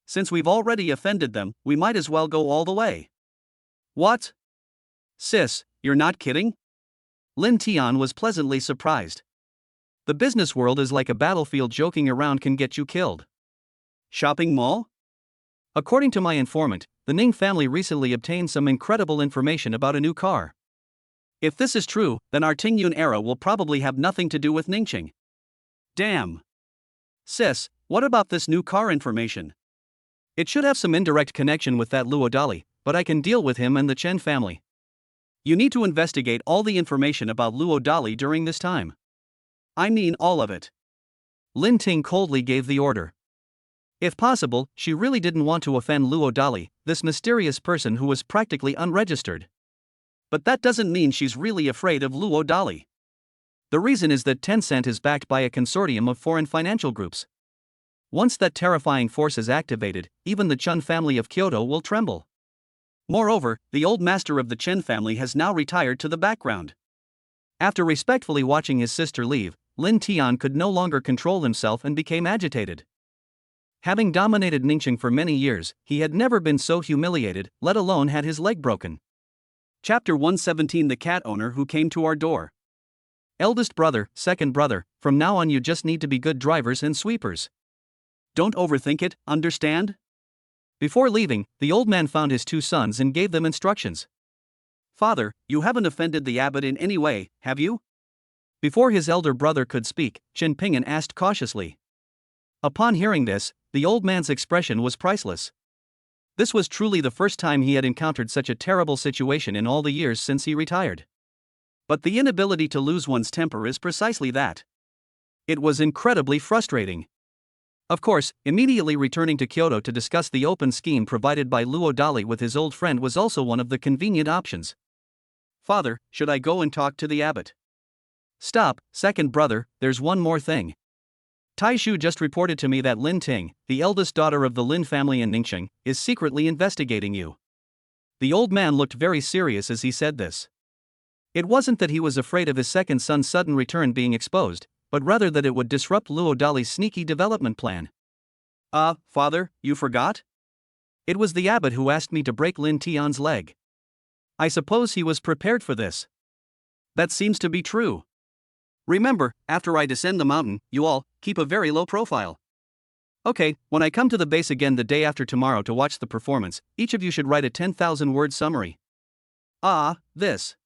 Since we've already offended them, we might as well go all the way. What? Sis, you're not kidding? Lin Tian was pleasantly surprised. The business world is like a battlefield, joking around can get you killed. Shopping mall? According to my informant, the Ning family recently obtained some incredible information about a new car. If this is true, then our Tingyun era will probably have nothing to do with Ningqing. Damn. Sis, what about this new car information? It should have some indirect connection with that Luo Dali, but I can deal with him and the Chen family. You need to investigate all the information about Luo Dali during this time. I mean all of it. Lin Ting coldly gave the order. If possible, she really didn't want to offend Luo Dali, this mysterious person who was practically unregistered. But that doesn't mean she's really afraid of Luo Dali. The reason is that Tencent is backed by a consortium of foreign financial groups. Once that terrifying force is activated, even the Chun family of Kyoto will tremble. Moreover, the old master of the Chen family has now retired to the background. After respectfully watching his sister leave, Lin Tian could no longer control himself and became agitated. Having dominated Ningxing for many years, he had never been so humiliated, let alone had his leg broken. Chapter 117 The Cat Owner Who Came to Our Door. Eldest brother, second brother, from now on you just need to be good drivers and sweepers. Don't overthink it, understand? Before leaving, the old man found his two sons and gave them instructions. Father, you haven't offended the abbot in any way, have you? Before his elder brother could speak, Qin Ping'an asked cautiously. Upon hearing this, the old man's expression was priceless. This was truly the first time he had encountered such a terrible situation in all the years since he retired. But the inability to lose one's temper is precisely that. It was incredibly frustrating. Of course, immediately returning to Kyoto to discuss the open scheme provided by Luo Dali with his old friend was also one of the convenient options. Father, should I go and talk to the abbot? Stop, second brother, there's one more thing. Tai Shu just reported to me that Lin Ting, the eldest daughter of the Lin family in Ningxing, is secretly investigating you. The old man looked very serious as he said this. It wasn't that he was afraid of his second son's sudden return being exposed, but rather that it would disrupt Luo Dali's sneaky development plan. Father, you forgot? It was the abbot who asked me to break Lin Tian's leg. I suppose he was prepared for this. That seems to be true. Remember, after I descend the mountain, you all keep a very low profile. Okay, when I come to the base again the day after tomorrow to watch the performance, each of you should write a 10,000-word summary. This.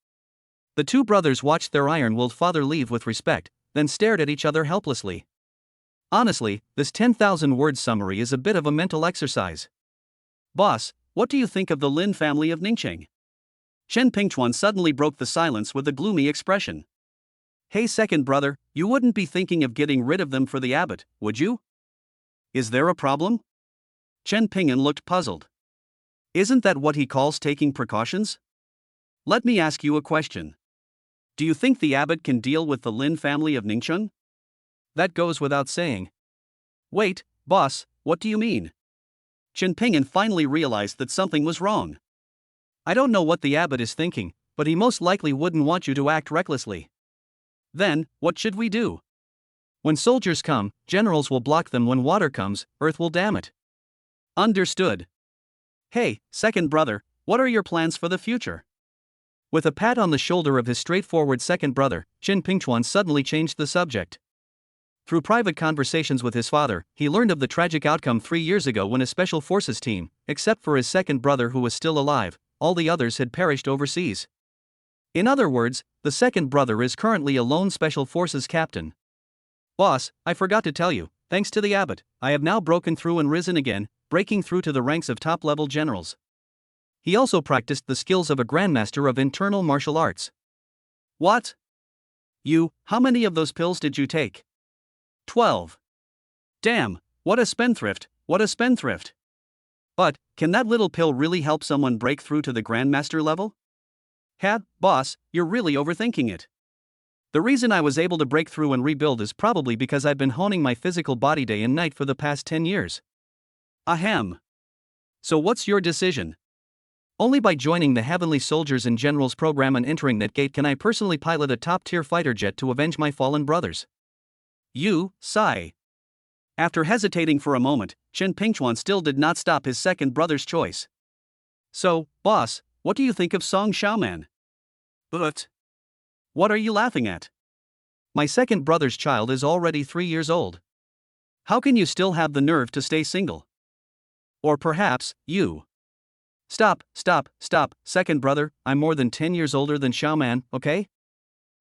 The two brothers watched their iron-willed father leave with respect, then stared at each other helplessly. Honestly, this 10,000-word summary is a bit of a mental exercise. Boss, what do you think of the Lin family of Ningxing? Chen Pingchuan suddenly broke the silence with a gloomy expression. Hey second brother, you wouldn't be thinking of getting rid of them for the abbot, would you? Is there a problem? Chen Ping'an looked puzzled. Isn't that what he calls taking precautions? Let me ask you a question. Do you think the abbot can deal with the Lin family of Ningxing? That goes without saying. Wait, boss, what do you mean? Chen Ping'an finally realized that something was wrong. I don't know what the abbot is thinking, but he most likely wouldn't want you to act recklessly. Then, what should we do? When soldiers come, generals will block them. When water comes, earth will dam it. Understood. Hey, second brother, what are your plans for the future? With a pat on the shoulder of his straightforward second brother, Qin Pingchuan suddenly changed the subject. Through private conversations with his father, he learned of the tragic outcome 3 years ago when a special forces team, except for his second brother who was still alive, all the others had perished overseas. In other words, the second brother is currently a lone special forces captain. Boss, I forgot to tell you, thanks to the abbot, I have now broken through and risen again, breaking through to the ranks of top-level generals. He also practiced the skills of a grandmaster of internal martial arts. What? How many of those pills did you take? 12. Damn, what a spendthrift, what a spendthrift. But, can that little pill really help someone break through to the grandmaster level? Boss, you're really overthinking it. The reason I was able to break through and rebuild is probably because I've been honing my physical body day and night for the past 10 years. Ahem. So what's your decision? Only by joining the Heavenly Soldiers and Generals program and entering that gate can I personally pilot a top-tier fighter jet to avenge my fallen brothers. Sigh. After hesitating for a moment, Chen Pingchuan still did not stop his second brother's choice. So, boss, what do you think of Song Xiaoman? But what are you laughing at? My second brother's child is already 3 years old. How can you still have the nerve to stay single? Or perhaps, you. Stop, second brother, I'm more than 10 years older than Xiaoman, okay?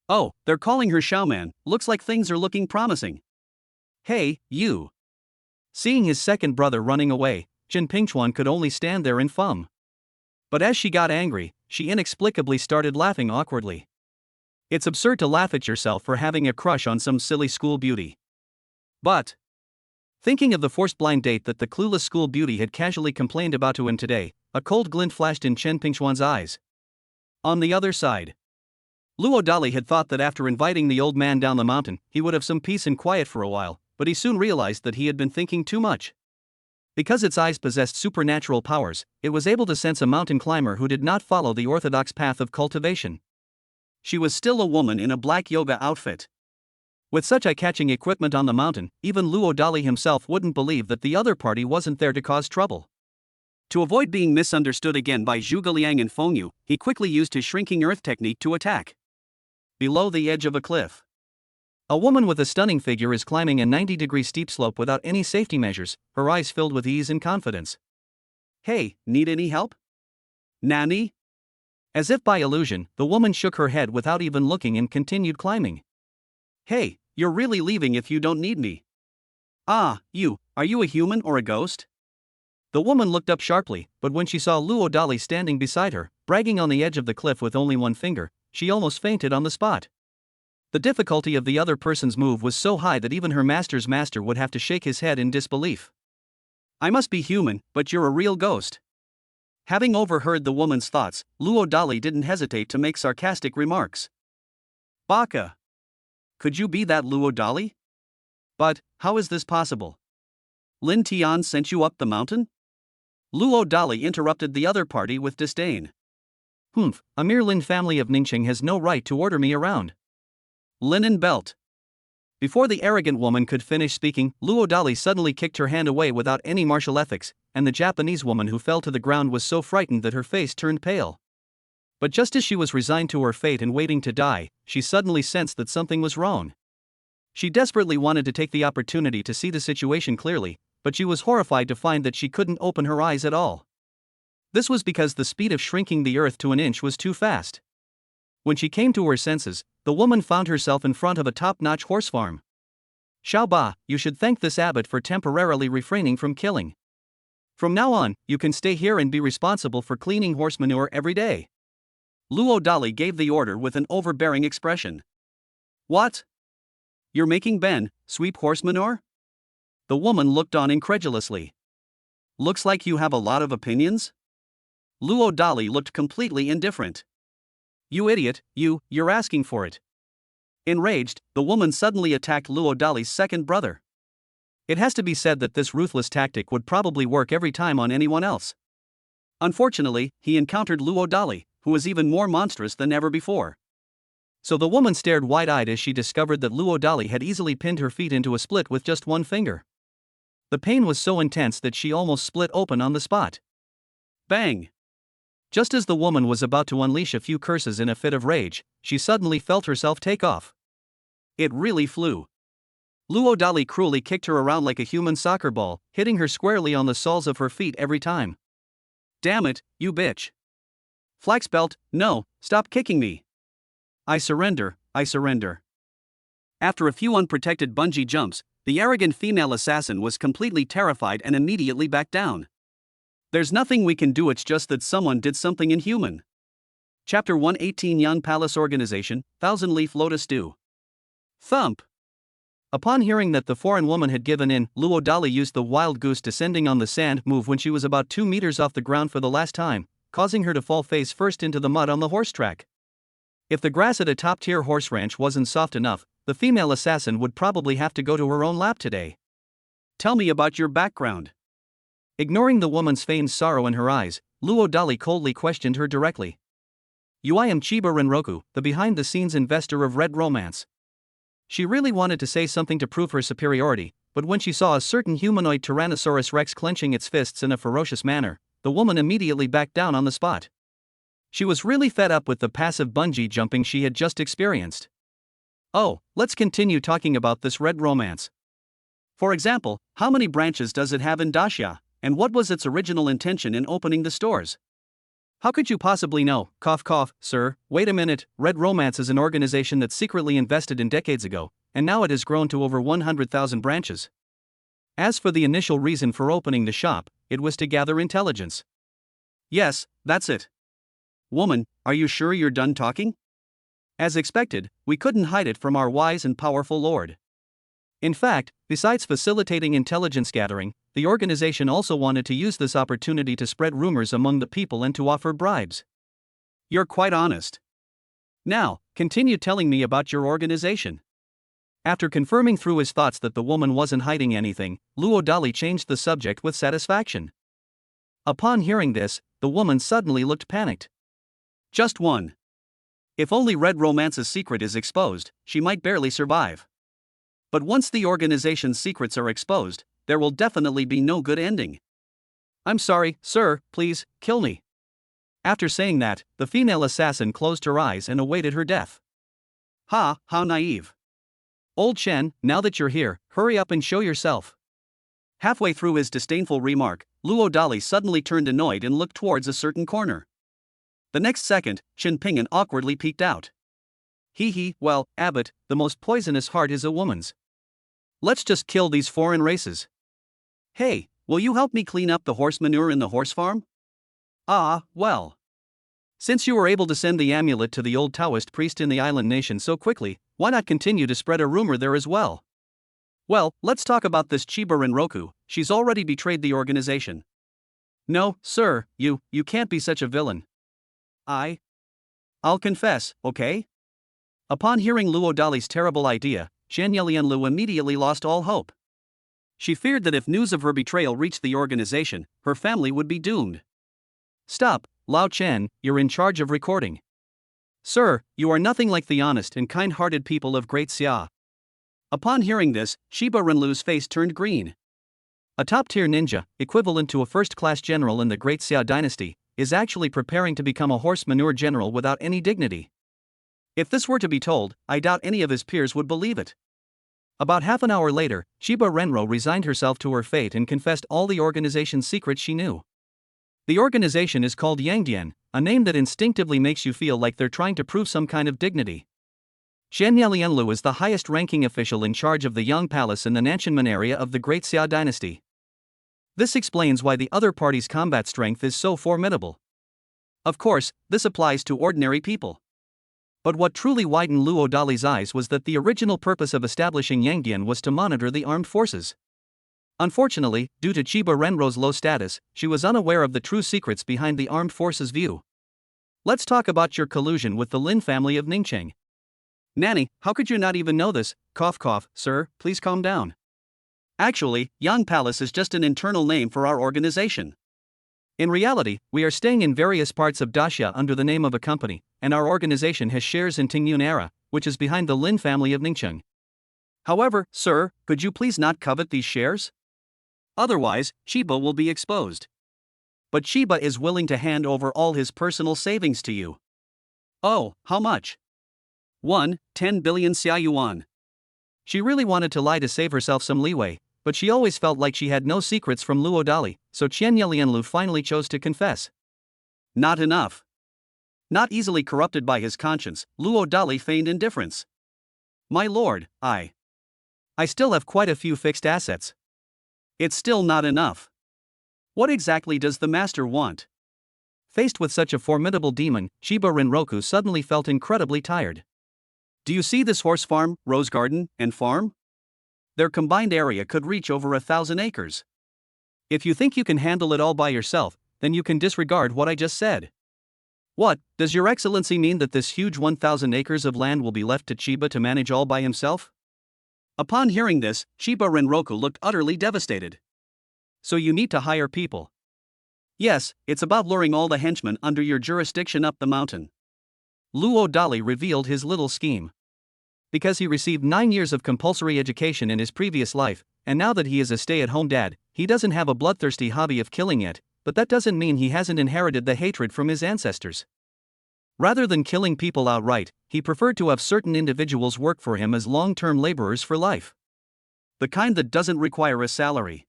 Oh, they're calling her Xiaoman, looks like things are looking promising. Hey, you! Seeing his second brother running away, Jin Pingchuan could only stand there in fum. But as she got angry, she inexplicably started laughing awkwardly. It's absurd to laugh at yourself for having a crush on some silly school beauty. But, thinking of the forced blind date that the clueless school beauty had casually complained about to him today, a cold glint flashed in Chen Pingchuan's eyes. On the other side, Luo Dali had thought that after inviting the old man down the mountain, he would have some peace and quiet for a while, but he soon realized that he had been thinking too much. Because its eyes possessed supernatural powers, it was able to sense a mountain climber who did not follow the orthodox path of cultivation. She was still a woman in a black yoga outfit. With such eye-catching equipment on the mountain, even Luo Dali himself wouldn't believe that the other party wasn't there to cause trouble. To avoid being misunderstood again by Zhuge Liang and Feng Yu, he quickly used his shrinking earth technique to attack. Below the edge of a cliff, a woman with a stunning figure is climbing a 90-degree steep slope without any safety measures, her eyes filled with ease and confidence. Hey, need any help? Nani? As if by illusion, the woman shook her head without even looking and continued climbing. Hey, you're really leaving if you don't need me. Ah, are you a human or a ghost? The woman looked up sharply, but when she saw Luo Dali standing beside her, bragging on the edge of the cliff with only one finger, she almost fainted on the spot. The difficulty of the other person's move was so high that even her master's master would have to shake his head in disbelief. I must be human, but you're a real ghost. Having overheard the woman's thoughts, Luo Dali didn't hesitate to make sarcastic remarks. Baka! Could you be that Luo Dali? But, how is this possible? Lin Tian sent you up the mountain? Luo Dali interrupted the other party with disdain. A mere Lin family of Ningqing has no right to order me around. Linen belt. Before the arrogant woman could finish speaking, Luo Dali suddenly kicked her hand away without any martial ethics, and the Japanese woman who fell to the ground was so frightened that her face turned pale. But just as she was resigned to her fate and waiting to die, she suddenly sensed that something was wrong. She desperately wanted to take the opportunity to see the situation clearly, but she was horrified to find that she couldn't open her eyes at all. This was because the speed of shrinking the earth to an inch was too fast. When she came to her senses, the woman found herself in front of a top-notch horse farm. Xiaoba, you should thank this abbot for temporarily refraining from killing. From now on, you can stay here and be responsible for cleaning horse manure every day. Luo Dali gave the order with an overbearing expression. What? You're making Ben sweep horse manure? The woman looked on incredulously. Looks like you have a lot of opinions? Luo Dali looked completely indifferent. You idiot, you're asking for it. Enraged, the woman suddenly attacked Luo Dali's second brother. It has to be said that this ruthless tactic would probably work every time on anyone else. Unfortunately, he encountered Luo Dali, who was even more monstrous than ever before. So the woman stared wide-eyed as she discovered that Luo Dali had easily pinned her feet into a split with just one finger. The pain was so intense that she almost split open on the spot. Bang! Just as the woman was about to unleash a few curses in a fit of rage, she suddenly felt herself take off. It really flew. Luo Dali cruelly kicked her around like a human soccer ball, hitting her squarely on the soles of her feet every time. Damn it, you bitch. Flax belt, no, stop kicking me. I surrender. After a few unprotected bungee jumps, the arrogant female assassin was completely terrified and immediately backed down. There's nothing we can do, it's just that someone did something inhuman. Chapter 118 Young Palace Organization, Thousand Leaf Lotus Stew. Thump! Upon hearing that the foreign woman had given in, Luo Dali used the wild goose descending on the sand move when she was about 2 meters off the ground for the last time, causing her to fall face first into the mud on the horse track. If the grass at a top-tier horse ranch wasn't soft enough, the female assassin would probably have to go to her own lap today. Tell me about your background. Ignoring the woman's feigned sorrow in her eyes, Luo Dali coldly questioned her directly. I am Chiba Renroku, the behind-the-scenes investor of Red Romance. She really wanted to say something to prove her superiority, but when she saw a certain humanoid Tyrannosaurus Rex clenching its fists in a ferocious manner, the woman immediately backed down on the spot. She was really fed up with the passive bungee jumping she had just experienced. Oh, let's continue talking about this Red Romance. For example, how many branches does it have in Daxia, and what was its original intention in opening the stores? How could you possibly know? Cough cough, sir, wait a minute. Red Romance is an organization that secretly invested in decades ago, and now it has grown to over 100,000 branches. As for the initial reason for opening the shop, it was to gather intelligence. Yes, that's it. Woman, are you sure you're done talking? As expected, we couldn't hide it from our wise and powerful lord. In fact, besides facilitating intelligence gathering, the organization also wanted to use this opportunity to spread rumors among the people and to offer bribes. You're quite honest. Now, continue telling me about your organization. After confirming through his thoughts that the woman wasn't hiding anything, Luo Dali changed the subject with satisfaction. Upon hearing this, the woman suddenly looked panicked. Just one. If only Red Romance's secret is exposed, she might barely survive. But once the organization's secrets are exposed, there will definitely be no good ending. I'm sorry, sir, please, kill me. After saying that, the female assassin closed her eyes and awaited her death. Ha, how naive. Old Chen, now that you're here, hurry up and show yourself. Halfway through his disdainful remark, Luo Dali suddenly turned annoyed and looked towards a certain corner. The next second, Chen Ping'an awkwardly peeked out. Well, Abbot, the most poisonous heart is a woman's. Let's just kill these foreign races. Hey, will you help me clean up the horse manure in the horse farm? Ah, well. Since you were able to send the amulet to the old Taoist priest in the island nation so quickly, why not continue to spread a rumor there as well? Well, let's talk about this Chiba Renroku. She's already betrayed the organization. No, sir, you can't be such a villain. I'll confess, okay? Upon hearing Luo Dali's terrible idea, Chen Yelianlu immediately lost all hope. She feared that if news of her betrayal reached the organization, her family would be doomed. Stop, Lao Chen, you're in charge of recording. Sir, you are nothing like the honest and kind-hearted people of Great Xia. Upon hearing this, Shiba Renlu's face turned green. A top-tier ninja, equivalent to a first-class general in the Great Xia dynasty, is actually preparing to become a horse manure general without any dignity. If this were to be told, I doubt any of his peers would believe it. About half an hour later, Shiba Renro resigned herself to her fate and confessed all the organization's secrets she knew. The organization is called Yangdian, a name that instinctively makes you feel like they're trying to prove some kind of dignity. Chen Yelianlu is the highest-ranking official in charge of the Yang Palace in the Nanshanmen area of the Great Xia dynasty. This explains why the other party's combat strength is so formidable. Of course, this applies to ordinary people. But what truly widened Luo Dali's eyes was that the original purpose of establishing Yangdian was to monitor the armed forces. Unfortunately, due to Chiba Renro's low status, she was unaware of the true secrets behind the armed forces' view. Let's talk about your collusion with the Lin family of Ningcheng. Nanny, how could you not even know this? Cough cough, sir, please calm down. Actually, Yang Palace is just an internal name for our organization. In reality, we are staying in various parts of Daxia under the name of a company, and our organization has shares in Tingyun Era, which is behind the Lin family of Ningcheng. However, sir, could you please not covet these shares? Otherwise, Chiba will be exposed. But Chiba is willing to hand over all his personal savings to you. Oh, how much? 10 billion Xia Yuan. She really wanted to lie to save herself some leeway, but she always felt like she had no secrets from Luo Dali, so Chen Yelianlu finally chose to confess. Not enough. Not easily corrupted by his conscience, Luo Dali feigned indifference. My lord, I still have quite a few fixed assets. It's still not enough. What exactly does the master want? Faced with such a formidable demon, Chiba Renroku suddenly felt incredibly tired. Do you see this horse farm, rose garden, and farm? Their combined area could reach over 1,000 acres. If you think you can handle it all by yourself, then you can disregard what I just said. What, does your excellency mean that this huge 1,000 acres of land will be left to Chiba to manage all by himself? Upon hearing this, Chiba Renroku looked utterly devastated. So you need to hire people. Yes, it's about luring all the henchmen under your jurisdiction up the mountain. Luo Dali revealed his little scheme. Because he received 9 years of compulsory education in his previous life, and now that he is a stay-at-home dad, he doesn't have a bloodthirsty hobby of killing yet, but that doesn't mean he hasn't inherited the hatred from his ancestors. Rather than killing people outright, he preferred to have certain individuals work for him as long-term laborers for life. The kind that doesn't require a salary.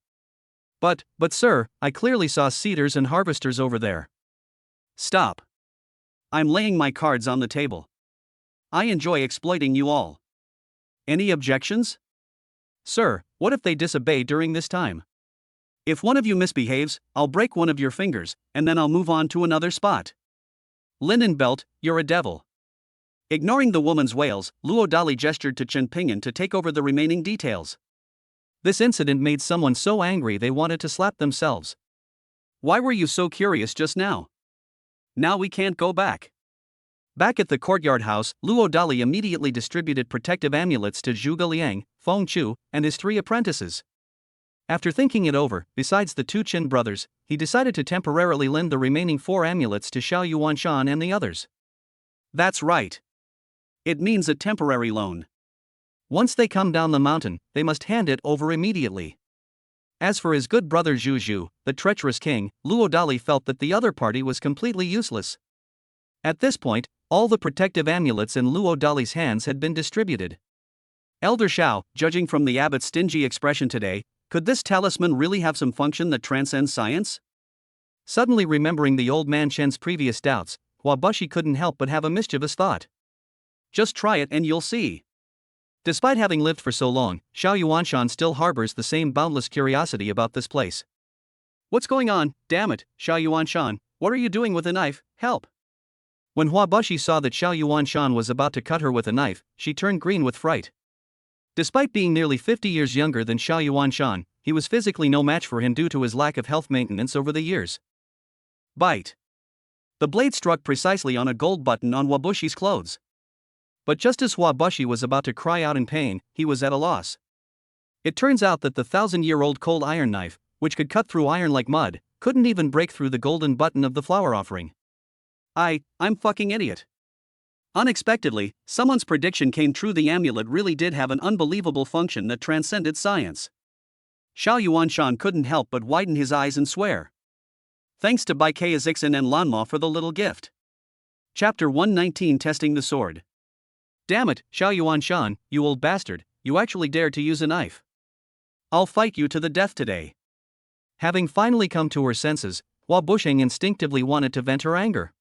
But sir, I clearly saw seeders and harvesters over there. Stop. I'm laying my cards on the table. I enjoy exploiting you all. Any objections? Sir, what if they disobey during this time? If one of you misbehaves, I'll break one of your fingers, and then I'll move on to another spot. Linen belt, you're a devil. Ignoring the woman's wails, Luo Dali gestured to Chen Ping'an to take over the remaining details. This incident made someone so angry they wanted to slap themselves. Why were you so curious just now? Now we can't go back. Back at the courtyard house, Luo Dali immediately distributed protective amulets to Zhuge Liang, Feng Chu, and his 3 apprentices. After thinking it over, besides the 2 Qin brothers, he decided to temporarily lend the remaining 4 amulets to Xiao Yuanshan and the others. That's right. It means a temporary loan. Once they come down the mountain, they must hand it over immediately. As for his good brother Zhu Zhu, the treacherous king, Luo Dali felt that the other party was completely useless. At this point, all the protective amulets in Luo Dali's hands had been distributed. Elder Xiao, judging from the abbot's stingy expression today, could this talisman really have some function that transcends science? Suddenly remembering the old man Chen's previous doubts, Huabushi couldn't help but have a mischievous thought. Just try it and you'll see. Despite having lived for so long, Xiao Yuanshan still harbors the same boundless curiosity about this place. What's going on? Damn it, Xiao Yuanshan, what are you doing with a knife? Help! When Huabushi saw that Xiao Yuanshan was about to cut her with a knife, she turned green with fright. Despite being nearly 50 years younger than Xiao Yuanshan, he was physically no match for him due to his lack of health maintenance over the years. Bite. The blade struck precisely on a gold button on Huabushi's clothes. But just as Huabushi was about to cry out in pain, he was at a loss. It turns out that the 1,000-year-old cold iron knife, which could cut through iron like mud, couldn't even break through the golden button of the flower offering. I'm fucking idiot. Unexpectedly, someone's prediction came true. The amulet really did have an unbelievable function that transcended science. Xiao Yuanshan couldn't help but widen his eyes and swear. Thanks to Baikei Zixin and Lanma for the little gift. Chapter 119, Testing the Sword. Damn it, Xiao Yuanshan, you old bastard, you actually dared to use a knife. I'll fight you to the death today. Having finally come to her senses, Huabusheng instinctively wanted to vent her anger.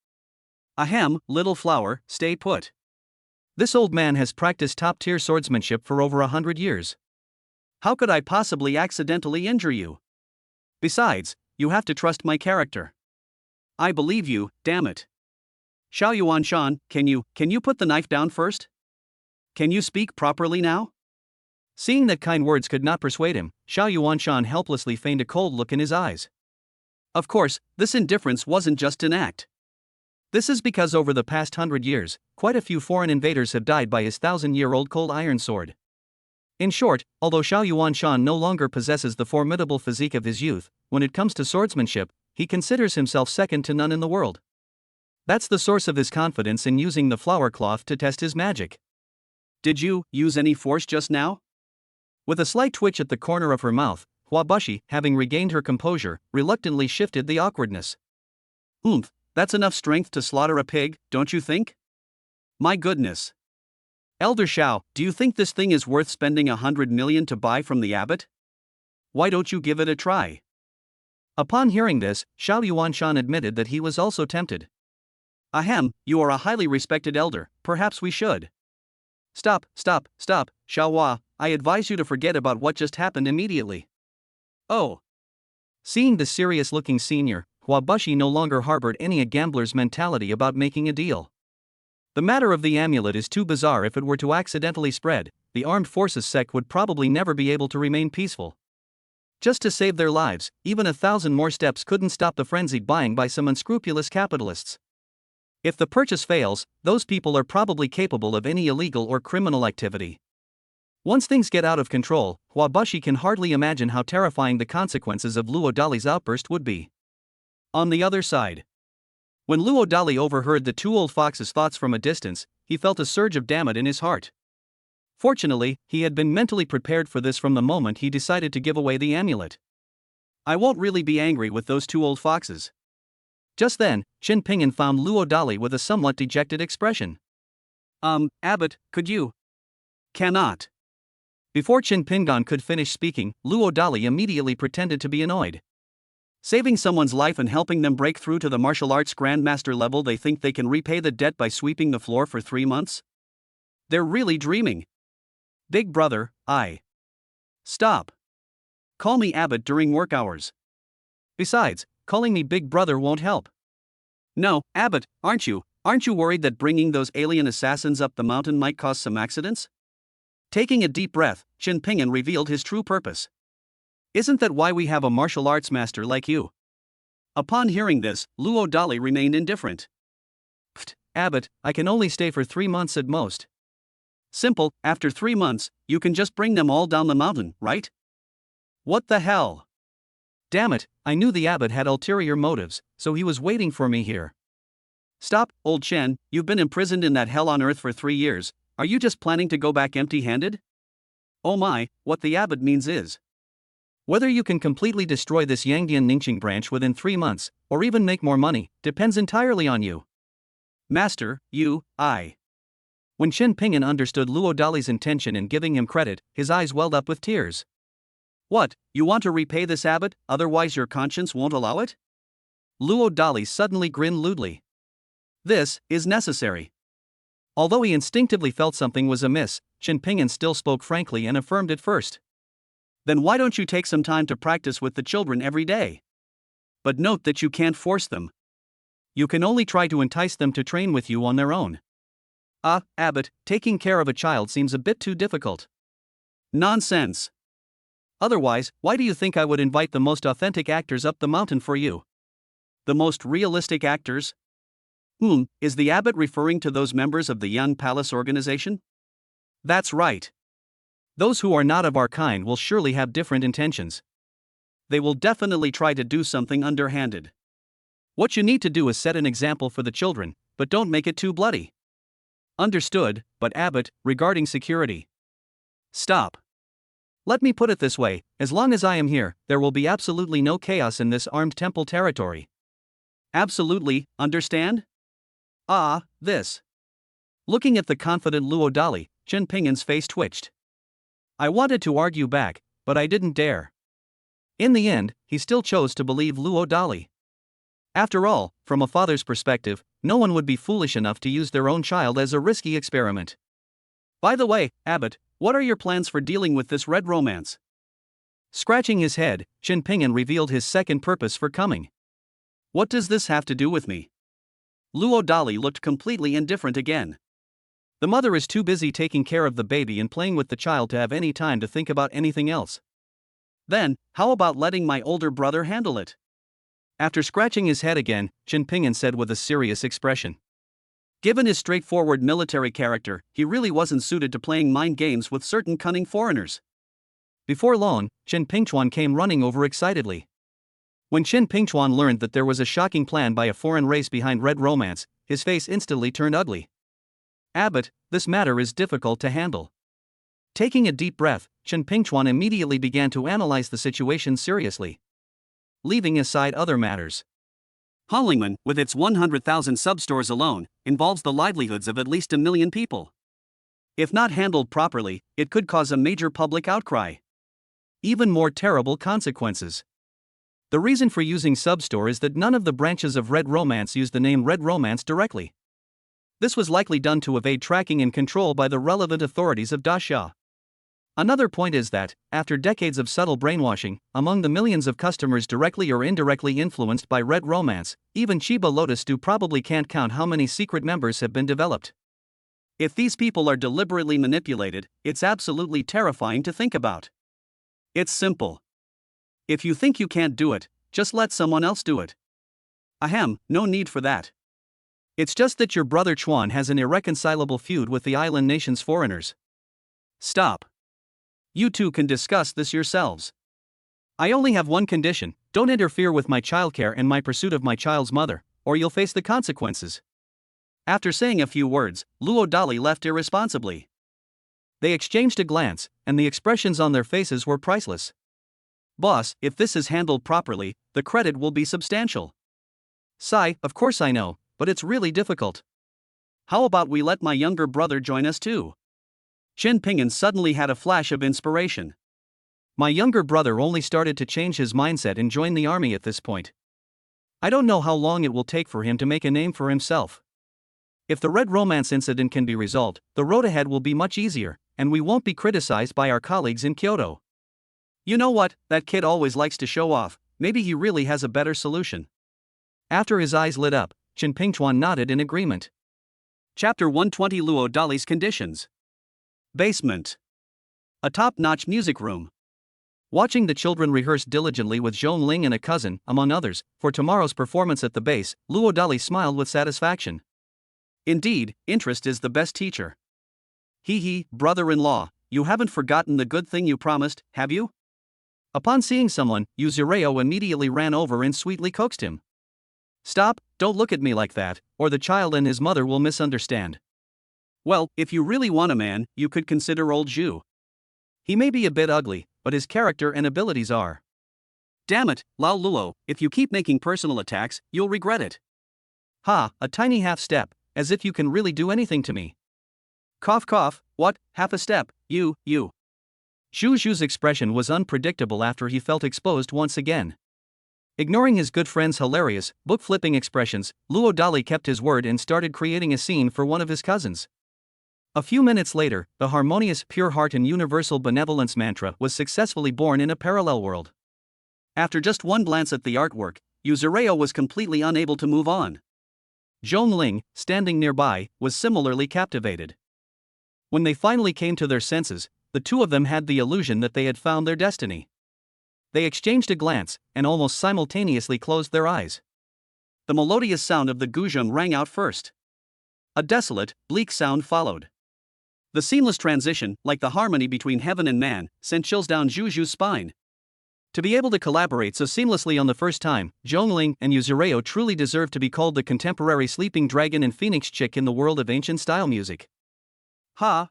Ahem, little flower, stay put. This old man has practiced top-tier swordsmanship for over 100 years. How could I possibly accidentally injure you? Besides, you have to trust my character. I believe you, damn it. Xiao Yuanshan, can you put the knife down first? Can you speak properly now? Seeing that kind words could not persuade him, Xiao Yuanshan helplessly feigned a cold look in his eyes. Of course, this indifference wasn't just an act. This is because over the past 100 years, quite a few foreign invaders have died by his 1,000-year-old cold iron sword. In short, although Xiao Yuanshan no longer possesses the formidable physique of his youth, when it comes to swordsmanship, he considers himself second to none in the world. That's the source of his confidence in using the flower cloth to test his magic. Did you use any force just now? With a slight twitch at the corner of her mouth, Huabushi, having regained her composure, reluctantly shifted the awkwardness. That's enough strength to slaughter a pig, don't you think? My goodness. Elder Xiao, do you think this thing is worth spending 100 million to buy from the abbot? Why don't you give it a try? Upon hearing this, Xiao Yuanshan admitted that he was also tempted. Ahem, you are a highly respected elder, perhaps we should. Stop, Xiao Hua, I advise you to forget about what just happened immediately. Oh. Seeing the serious-looking senior, Huabushi no longer harbored any gambler's mentality about making a deal. The matter of the amulet is too bizarre. If it were to accidentally spread, the armed forces sect would probably never be able to remain peaceful. Just to save their lives, even 1,000 more steps couldn't stop the frenzied buying by some unscrupulous capitalists. If the purchase fails, those people are probably capable of any illegal or criminal activity. Once things get out of control, Huabushi can hardly imagine how terrifying the consequences of Luo Dali's outburst would be. On the other side, when Luo Dali overheard the 2 old foxes' thoughts from a distance, he felt a surge of damn it in his heart. Fortunately, he had been mentally prepared for this from the moment he decided to give away the amulet. I won't really be angry with those 2 old foxes. Just then, Chen Ping'an found Luo Dali with a somewhat dejected expression. Abbot, could you? Cannot. Before Chen Ping'an could finish speaking, Luo Dali immediately pretended to be annoyed. Saving someone's life and helping them break through to the martial arts grandmaster level, they think they can repay the debt by sweeping the floor for 3 months? They're really dreaming. Big brother, Stop. Call me Abbott during work hours. Besides, calling me big brother won't help. No, Abbott, aren't you worried that bringing those alien assassins up the mountain might cause some accidents? Taking a deep breath, Shin Ping'an revealed his true purpose. Isn't that why we have a martial arts master like you? Upon hearing this, Luo Dali remained indifferent. Pfft, Abbott, I can only stay for 3 months at most. Simple, after 3 months, you can just bring them all down the mountain, right? What the hell? Damn it, I knew the abbot had ulterior motives, so he was waiting for me here. Stop, old Chen, you've been imprisoned in that hell on earth for 3 years, are you just planning to go back empty-handed? Oh my, what the abbot means is, whether you can completely destroy this Yangdian Ningqing branch within 3 months, or even make more money, depends entirely on you. Master, When Shin Ping'an understood Luo Dali's intention in giving him credit, his eyes welled up with tears. What, you want to repay this abbot, otherwise your conscience won't allow it? Luo Dali suddenly grinned lewdly. This is necessary. Although he instinctively felt something was amiss, Shin Ping'an still spoke frankly and affirmed it first. Then why don't you take some time to practice with the children every day? But note that you can't force them. You can only try to entice them to train with you on their own. Abbot, taking care of a child seems a bit too difficult. Nonsense. Otherwise, why do you think I would invite the most authentic actors up the mountain for you? The most realistic actors? Is the abbot referring to those members of the Yan Palace organization? That's right. Those who are not of our kind will surely have different intentions. They will definitely try to do something underhanded. What you need to do is set an example for the children, but don't make it too bloody. Understood, but Abbot, regarding security. Stop. Let me put it this way, as long as I am here, there will be absolutely no chaos in this armed temple territory. Absolutely, understand? This. Looking at the confident Luo Dali, Shin Ping'an's face twitched. I wanted to argue back, but I didn't dare. In the end, he still chose to believe Luo Dali. After all, from a father's perspective, no one would be foolish enough to use their own child as a risky experiment. By the way, Abbot, what are your plans for dealing with this red romance? Scratching his head, Shin Ping'an revealed his second purpose for coming. What does this have to do with me? Luo Dali looked completely indifferent again. The mother is too busy taking care of the baby and playing with the child to have any time to think about anything else. Then, how about letting my older brother handle it? After scratching his head again, Shin Ping'an said with a serious expression. Given his straightforward military character, he really wasn't suited to playing mind games with certain cunning foreigners. Before long, Shin Pingchuan came running over excitedly. When Shin Pingchuan learned that there was a shocking plan by a foreign race behind red romance, his face instantly turned ugly. Abbot, this matter is difficult to handle. Taking a deep breath, Shin Pingchuan immediately began to analyze the situation seriously. Leaving aside other matters. Honglingman, with its 100,000 sub-stores alone, involves the livelihoods of at least 1 million people. If not handled properly, it could cause a major public outcry. Even more terrible consequences. The reason for using sub-store is that none of the branches of Red Romance use the name Red Romance directly. This was likely done to evade tracking and control by the relevant authorities of Dasha. Another point is that, after decades of subtle brainwashing, among the millions of customers directly or indirectly influenced by Red Romance, even Chiba Lotus Do probably can't count how many secret members have been developed. If these people are deliberately manipulated, it's absolutely terrifying to think about. It's simple. If you think you can't do it, just let someone else do it. Ahem, no need for that. It's just that your brother Chuan has an irreconcilable feud with the island nation's foreigners. Stop. You two can discuss this yourselves. I only have one condition: don't interfere with my childcare and my pursuit of my child's mother, or you'll face the consequences. After saying a few words, Luo Dali left irresponsibly. They exchanged a glance, and the expressions on their faces were priceless. Boss, if this is handled properly, the credit will be substantial. Sigh, of course I know, but it's really difficult. How about we let my younger brother join us too? Shin Ping'an suddenly had a flash of inspiration. My younger brother only started to change his mindset and join the army at this point. I don't know how long it will take for him to make a name for himself. If the Red Romance incident can be resolved, the road ahead will be much easier, and we won't be criticized by our colleagues in Kyoto. You know what, that kid always likes to show off, maybe he really has a better solution. After his eyes lit up, Chen Pingchuan nodded in agreement. Chapter 120 Luo Dali's Conditions. Basement. A top-notch music room. Watching the children rehearse diligently with Zhong Ling and a cousin, among others, for tomorrow's performance at the base, Luo Dali smiled with satisfaction. Indeed, interest is the best teacher. Hee, brother-in-law, you haven't forgotten the good thing you promised, have you? Upon seeing someone, Yuzureo immediately ran over and sweetly coaxed him. Stop, don't look at me like that, or the child and his mother will misunderstand. Well, if you really want a man, you could consider old Zhu. He may be a bit ugly, but his character and abilities are. Damn it, Lao Luo, if you keep making personal attacks, you'll regret it. Ha, a tiny half step, as if you can really do anything to me. Cough cough, what, half a step, you. Zhu Zhu's expression was unpredictable after he felt exposed once again. Ignoring his good friend's hilarious, book-flipping expressions, Luo Dali kept his word and started creating a scene for one of his cousins. A few minutes later, the harmonious pure heart and universal benevolence mantra was successfully born in a parallel world. After just one glance at the artwork, Yuzureo was completely unable to move on. Zhong Ling, standing nearby, was similarly captivated. When they finally came to their senses, the two of them had the illusion that they had found their destiny. They exchanged a glance, and almost simultaneously closed their eyes. The melodious sound of the guzheng rang out first. A desolate, bleak sound followed. The seamless transition, like the harmony between heaven and man, sent chills down Zhu Zhu's spine. To be able to collaborate so seamlessly on the first time, Zhongling and Yuzureo truly deserve to be called the contemporary sleeping dragon and phoenix chick in the world of ancient style music. Ha!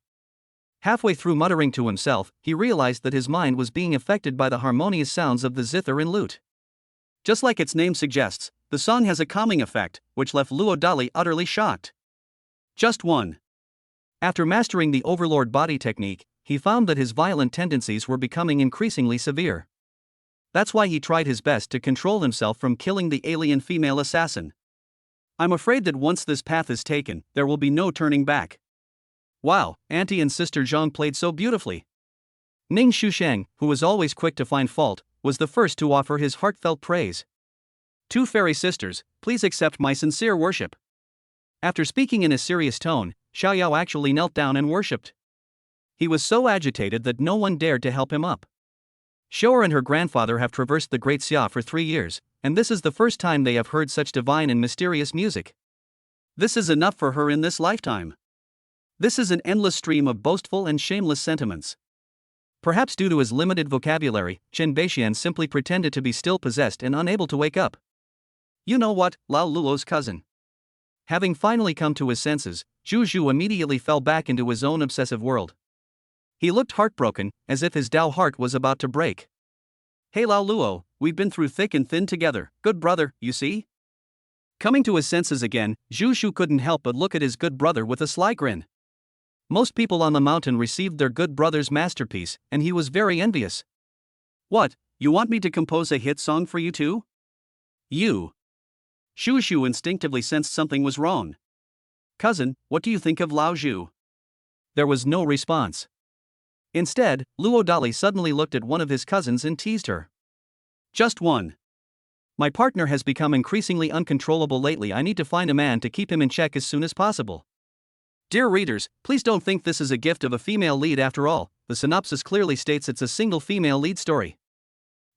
Halfway through muttering to himself, he realized that his mind was being affected by the harmonious sounds of the zither and lute. Just like its name suggests, the song has a calming effect, which left Luo Dali utterly shocked. Just one. After mastering the overlord body technique, he found that his violent tendencies were becoming increasingly severe. That's why he tried his best to control himself from killing the alien female assassin. I'm afraid that once this path is taken, there will be no turning back. Wow, Auntie and Sister Zhang played so beautifully. Ning Shusheng, who was always quick to find fault, was the first to offer his heartfelt praise. Two fairy sisters, please accept my sincere worship. After speaking in a serious tone, Xiaoyao actually knelt down and worshipped. He was so agitated that no one dared to help him up. Xiaoer and her grandfather have traversed the Great Xia for 3 years, and this is the first time they have heard such divine and mysterious music. This is enough for her in this lifetime. This is an endless stream of boastful and shameless sentiments. Perhaps due to his limited vocabulary, Chen Beixian simply pretended to be still possessed and unable to wake up. You know what, Lao Luo's cousin. Having finally come to his senses, Zhu Zhu immediately fell back into his own obsessive world. He looked heartbroken, as if his Dao heart was about to break. Hey Lao Luo, we've been through thick and thin together, good brother, you see? Coming to his senses again, Zhu Zhu couldn't help but look at his good brother with a sly grin. Most people on the mountain received their good brother's masterpiece, and he was very envious. What, you want me to compose a hit song for you too? You. Zhu Zhu instinctively sensed something was wrong. Cousin, what do you think of Lao Zhu? There was no response. Instead, Luo Dali suddenly looked at one of his cousins and teased her. Just one. My partner has become increasingly uncontrollable lately. I need to find a man to keep him in check as soon as possible. Dear readers, please don't think this is a gift of a female lead after all, the synopsis clearly states it's a single female lead story.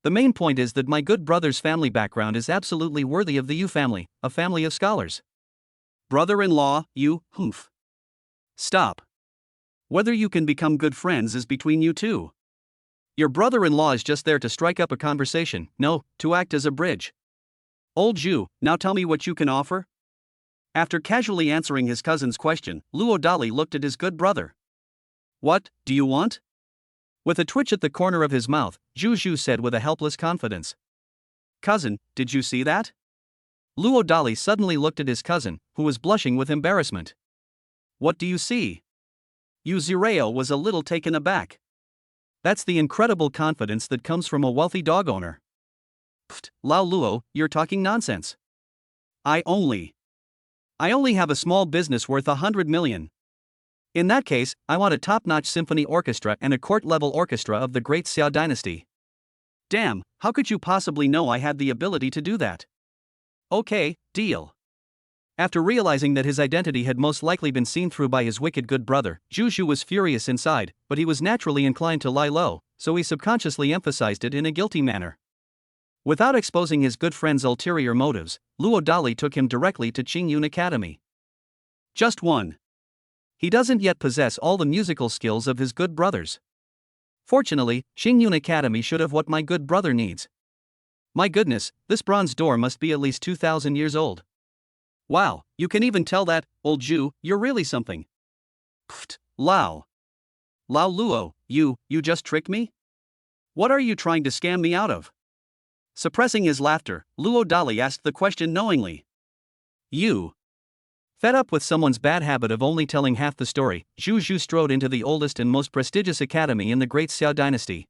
The main point is that my good brother's family background is absolutely worthy of the Yu family, a family of scholars. Brother-in-law, you, humph. Stop. Whether you can become good friends is between you two. Your brother-in-law is just there to strike up a conversation, no, to act as a bridge. Old Zhu, now tell me what you can offer? After casually answering his cousin's question, Luo Dali looked at his good brother. What, do you want? With a twitch at the corner of his mouth, Zhu Zhu said with a helpless confidence. Cousin, did you see that? Luo Dali suddenly looked at his cousin, who was blushing with embarrassment. What do you see? Yuzureo was a little taken aback. That's the incredible confidence that comes from a wealthy dog owner. Pfft, Lao Luo, you're talking nonsense. I only have a small business worth 100 million. In that case, I want a top-notch symphony orchestra and a court-level orchestra of the great Xia dynasty. Damn, how could you possibly know I had the ability to do that? Okay, deal. After realizing that his identity had most likely been seen through by his wicked good brother, Zhu was furious inside, but he was naturally inclined to lie low, so he subconsciously emphasized it in a guilty manner. Without exposing his good friend's ulterior motives, Luo Dali took him directly to Qingyun Academy. Just one. He doesn't yet possess all the musical skills of his good brothers. Fortunately, Qingyun Academy should have what my good brother needs. My goodness, this bronze door must be at least 2,000 years old. Wow, you can even tell that, old Zhu, you're really something. Pfft, Lao. Lao Luo, you just tricked me? What are you trying to scam me out of? Suppressing his laughter, Luo Dali asked the question knowingly. You. Fed up with someone's bad habit of only telling half the story, Zhu strode into the oldest and most prestigious academy in the great Xia dynasty.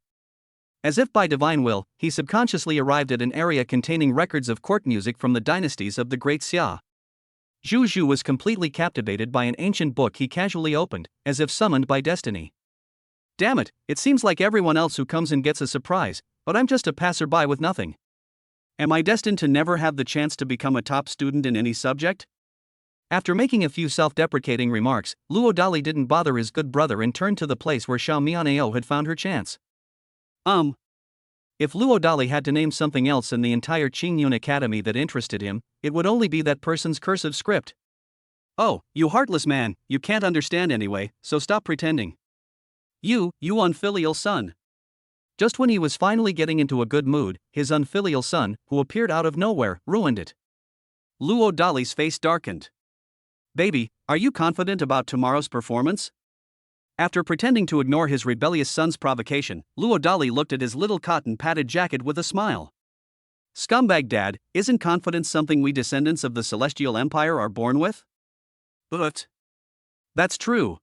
As if by divine will, he subconsciously arrived at an area containing records of court music from the dynasties of the great Xia. Zhu was completely captivated by an ancient book he casually opened, as if summoned by destiny. Damn it seems like everyone else who comes in gets a surprise, but I'm just a passerby with nothing. Am I destined to never have the chance to become a top student in any subject? After making a few self-deprecating remarks, Luo Dali didn't bother his good brother and turned to the place where Xiao Mianao had found her chance. If Luo Dali had to name something else in the entire Qingyun Academy that interested him, it would only be that person's cursive script. Oh, you heartless man, you can't understand anyway, so stop pretending. You unfilial son. Just when he was finally getting into a good mood, his unfilial son, who appeared out of nowhere, ruined it. Luo Dali's face darkened. Baby, are you confident about tomorrow's performance? After pretending to ignore his rebellious son's provocation, Luo Dali looked at his little cotton-padded jacket with a smile. Scumbag dad, isn't confidence something we descendants of the Celestial Empire are born with? But that's true.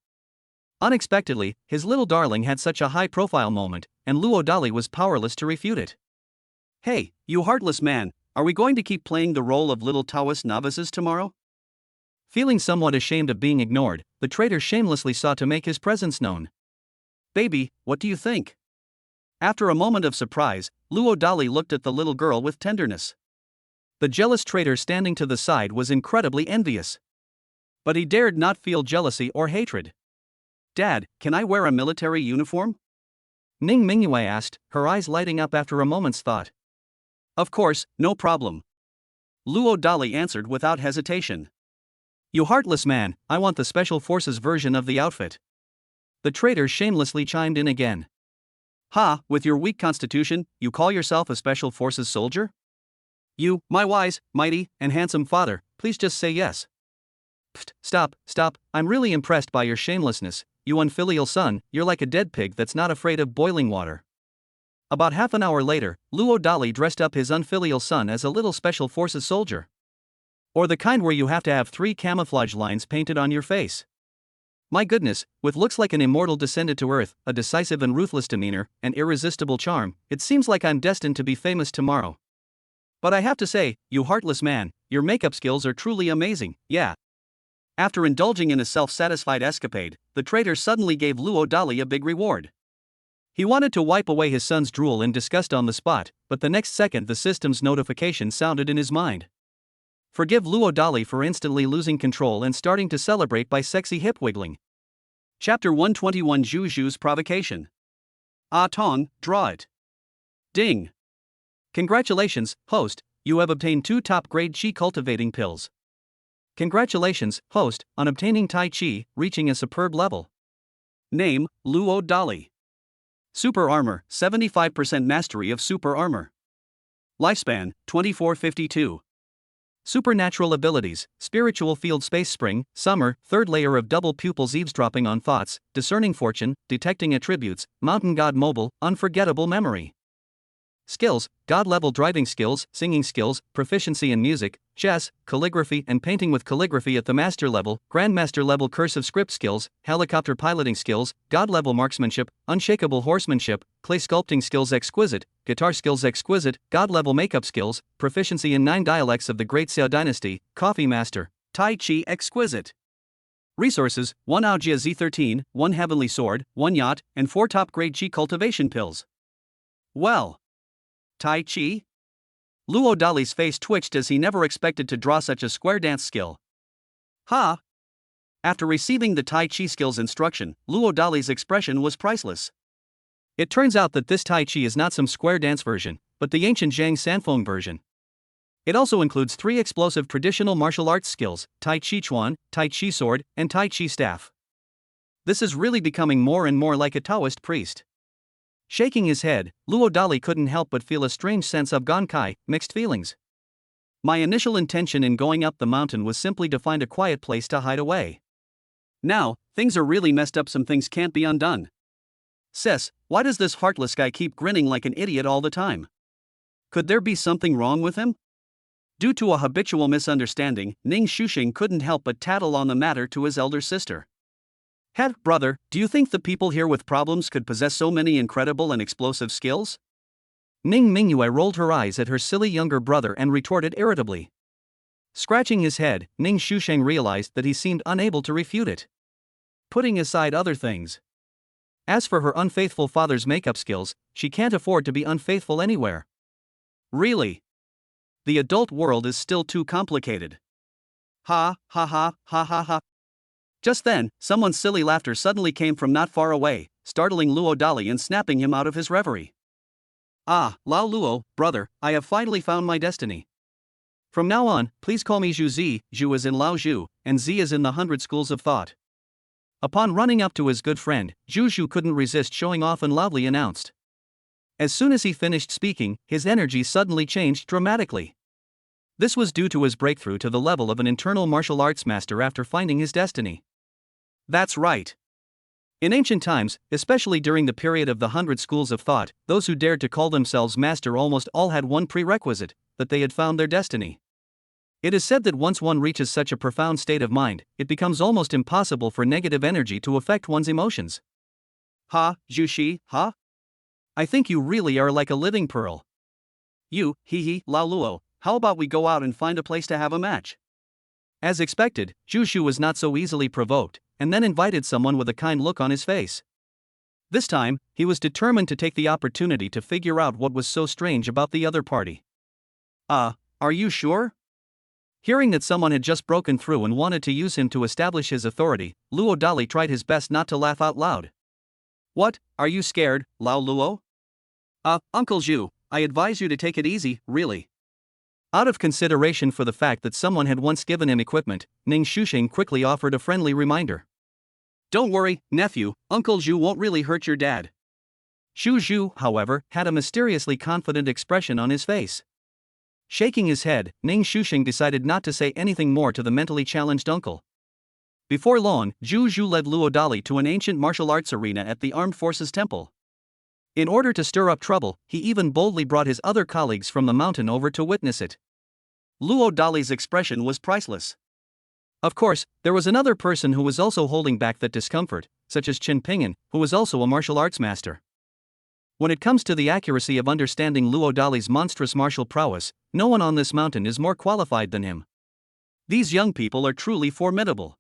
Unexpectedly, his little darling had such a high-profile moment, and Luo Dali was powerless to refute it. Hey, you heartless man, are we going to keep playing the role of little Taoist novices tomorrow? Feeling somewhat ashamed of being ignored, the traitor shamelessly sought to make his presence known. Baby, what do you think? After a moment of surprise, Luo Dali looked at the little girl with tenderness. The jealous traitor standing to the side was incredibly envious. But he dared not feel jealousy or hatred. Dad, can I wear a military uniform? Ning Mingyue asked, her eyes lighting up after a moment's thought. Of course, no problem. Luo Dali answered without hesitation. You heartless man, I want the Special Forces version of the outfit. The traitor shamelessly chimed in again. Ha, with your weak constitution, you call yourself a Special Forces soldier? You, my wise, mighty, and handsome father, please just say yes. Pfft, stop, I'm really impressed by your shamelessness, you unfilial son, you're like a dead pig that's not afraid of boiling water. About half an hour later, Luo Dali dressed up his unfilial son as a little Special Forces soldier. Or the kind where you have to have 3 camouflage lines painted on your face. My goodness, with looks like an immortal descended to earth, a decisive and ruthless demeanor, and irresistible charm, it seems like I'm destined to be famous tomorrow. But I have to say, you heartless man, your makeup skills are truly amazing, yeah. After indulging in a self-satisfied escapade, the traitor suddenly gave Luo Dali a big reward. He wanted to wipe away his son's drool in disgust on the spot, but the next second the system's notification sounded in his mind. Forgive Luo Dali for instantly losing control and starting to celebrate by sexy hip wiggling. Chapter 121 Zhu's Provocation. Ah Tong, draw it. Ding. Congratulations, host, you have obtained 2 top-grade Qi cultivating pills. Congratulations, host, on obtaining Tai Chi, reaching a superb level. Name, Luo Dali. Super Armor, 75% Mastery of Super Armor. Lifespan, 2452. Supernatural abilities, Spiritual Field Space Spring, Summer, 3rd layer of double pupils eavesdropping on thoughts, Discerning Fortune, Detecting Attributes, Mountain God Mobile, Unforgettable Memory. Skills, God-level driving skills, singing skills, proficiency in music, chess, calligraphy and painting with calligraphy at the master level, grandmaster level cursive script skills, helicopter piloting skills, God-level marksmanship, unshakable horsemanship, clay sculpting skills exquisite, guitar skills exquisite, God-level makeup skills, proficiency in 9 dialects of the Great Xia Dynasty, coffee master, Tai Chi exquisite. Resources: 1 Aojia Z13, 1 Heavenly Sword, 1 Yacht, and 4 top-grade Chi cultivation pills. Well. Tai Chi? Luo Dali's face twitched as he never expected to draw such a square dance skill. Ha! After receiving the Tai Chi skills instruction, Luo Dali's expression was priceless. It turns out that this Tai Chi is not some square dance version, but the ancient Zhang Sanfeng version. It also includes 3 explosive traditional martial arts skills: Tai Chi Chuan, Tai Chi Sword, and Tai Chi Staff. This is really becoming more and more like a Taoist priest. Shaking his head, Luo Dali couldn't help but feel a strange sense of Gonkai, mixed feelings. My initial intention in going up the mountain was simply to find a quiet place to hide away. Now, things are really messed up. Some things can't be undone. Sis, why does this heartless guy keep grinning like an idiot all the time? Could there be something wrong with him? Due to a habitual misunderstanding, Ning Shuxing couldn't help but tattle on the matter to his elder sister. Head, brother, do you think the people here with problems could possess so many incredible and explosive skills? Ning Mingyue rolled her eyes at her silly younger brother and retorted irritably. Scratching his head, Ning Shuxing realized that he seemed unable to refute it. Putting aside other things. As for her unfaithful father's makeup skills, she can't afford to be unfaithful anywhere. Really? The adult world is still too complicated. Ha, ha ha, ha ha ha. Just then, someone's silly laughter suddenly came from not far away, startling Luo Dali and snapping him out of his reverie. Ah, Lao Luo, brother, I have finally found my destiny. From now on, please call me Zhu Zi, Zhu is in Lao Zhu, and Zi is in the 100 schools of thought. Upon running up to his good friend, Zhu Zhu couldn't resist showing off and loudly announced. As soon as he finished speaking, his energy suddenly changed dramatically. This was due to his breakthrough to the level of an internal martial arts master after finding his destiny. That's right. In ancient times, especially during the period of the 100 schools of thought, those who dared to call themselves master almost all had one prerequisite: that they had found their destiny. It is said that once one reaches such a profound state of mind, it becomes almost impossible for negative energy to affect one's emotions. Ha, Zhu ha? I think you really are like a living pearl. You, hee Lao Luo, how about we go out and find a place to have a match? As expected, Zhu Shu was not so easily provoked, and then invited someone with a kind look on his face. This time, he was determined to take the opportunity to figure out what was so strange about the other party. Are you sure? Hearing that someone had just broken through and wanted to use him to establish his authority, Luo Dali tried his best not to laugh out loud. What, are you scared, Lao Luo? Uncle Zhu, I advise you to take it easy, really. Out of consideration for the fact that someone had once given him equipment, Ning Shuxing quickly offered a friendly reminder. Don't worry, nephew, Uncle Zhu won't really hurt your dad. Zhu Zhu, however, had a mysteriously confident expression on his face. Shaking his head, Ning Shuxing decided not to say anything more to the mentally challenged uncle. Before long, Zhu Zhu led Luo Dali to an ancient martial arts arena at the Armed Forces Temple. In order to stir up trouble, he even boldly brought his other colleagues from the mountain over to witness it. Luo Dali's expression was priceless. Of course, there was another person who was also holding back that discomfort, such as Qin Pingan, who was also a martial arts master. When it comes to the accuracy of understanding Luo Dali's monstrous martial prowess, no one on this mountain is more qualified than him. These young people are truly formidable.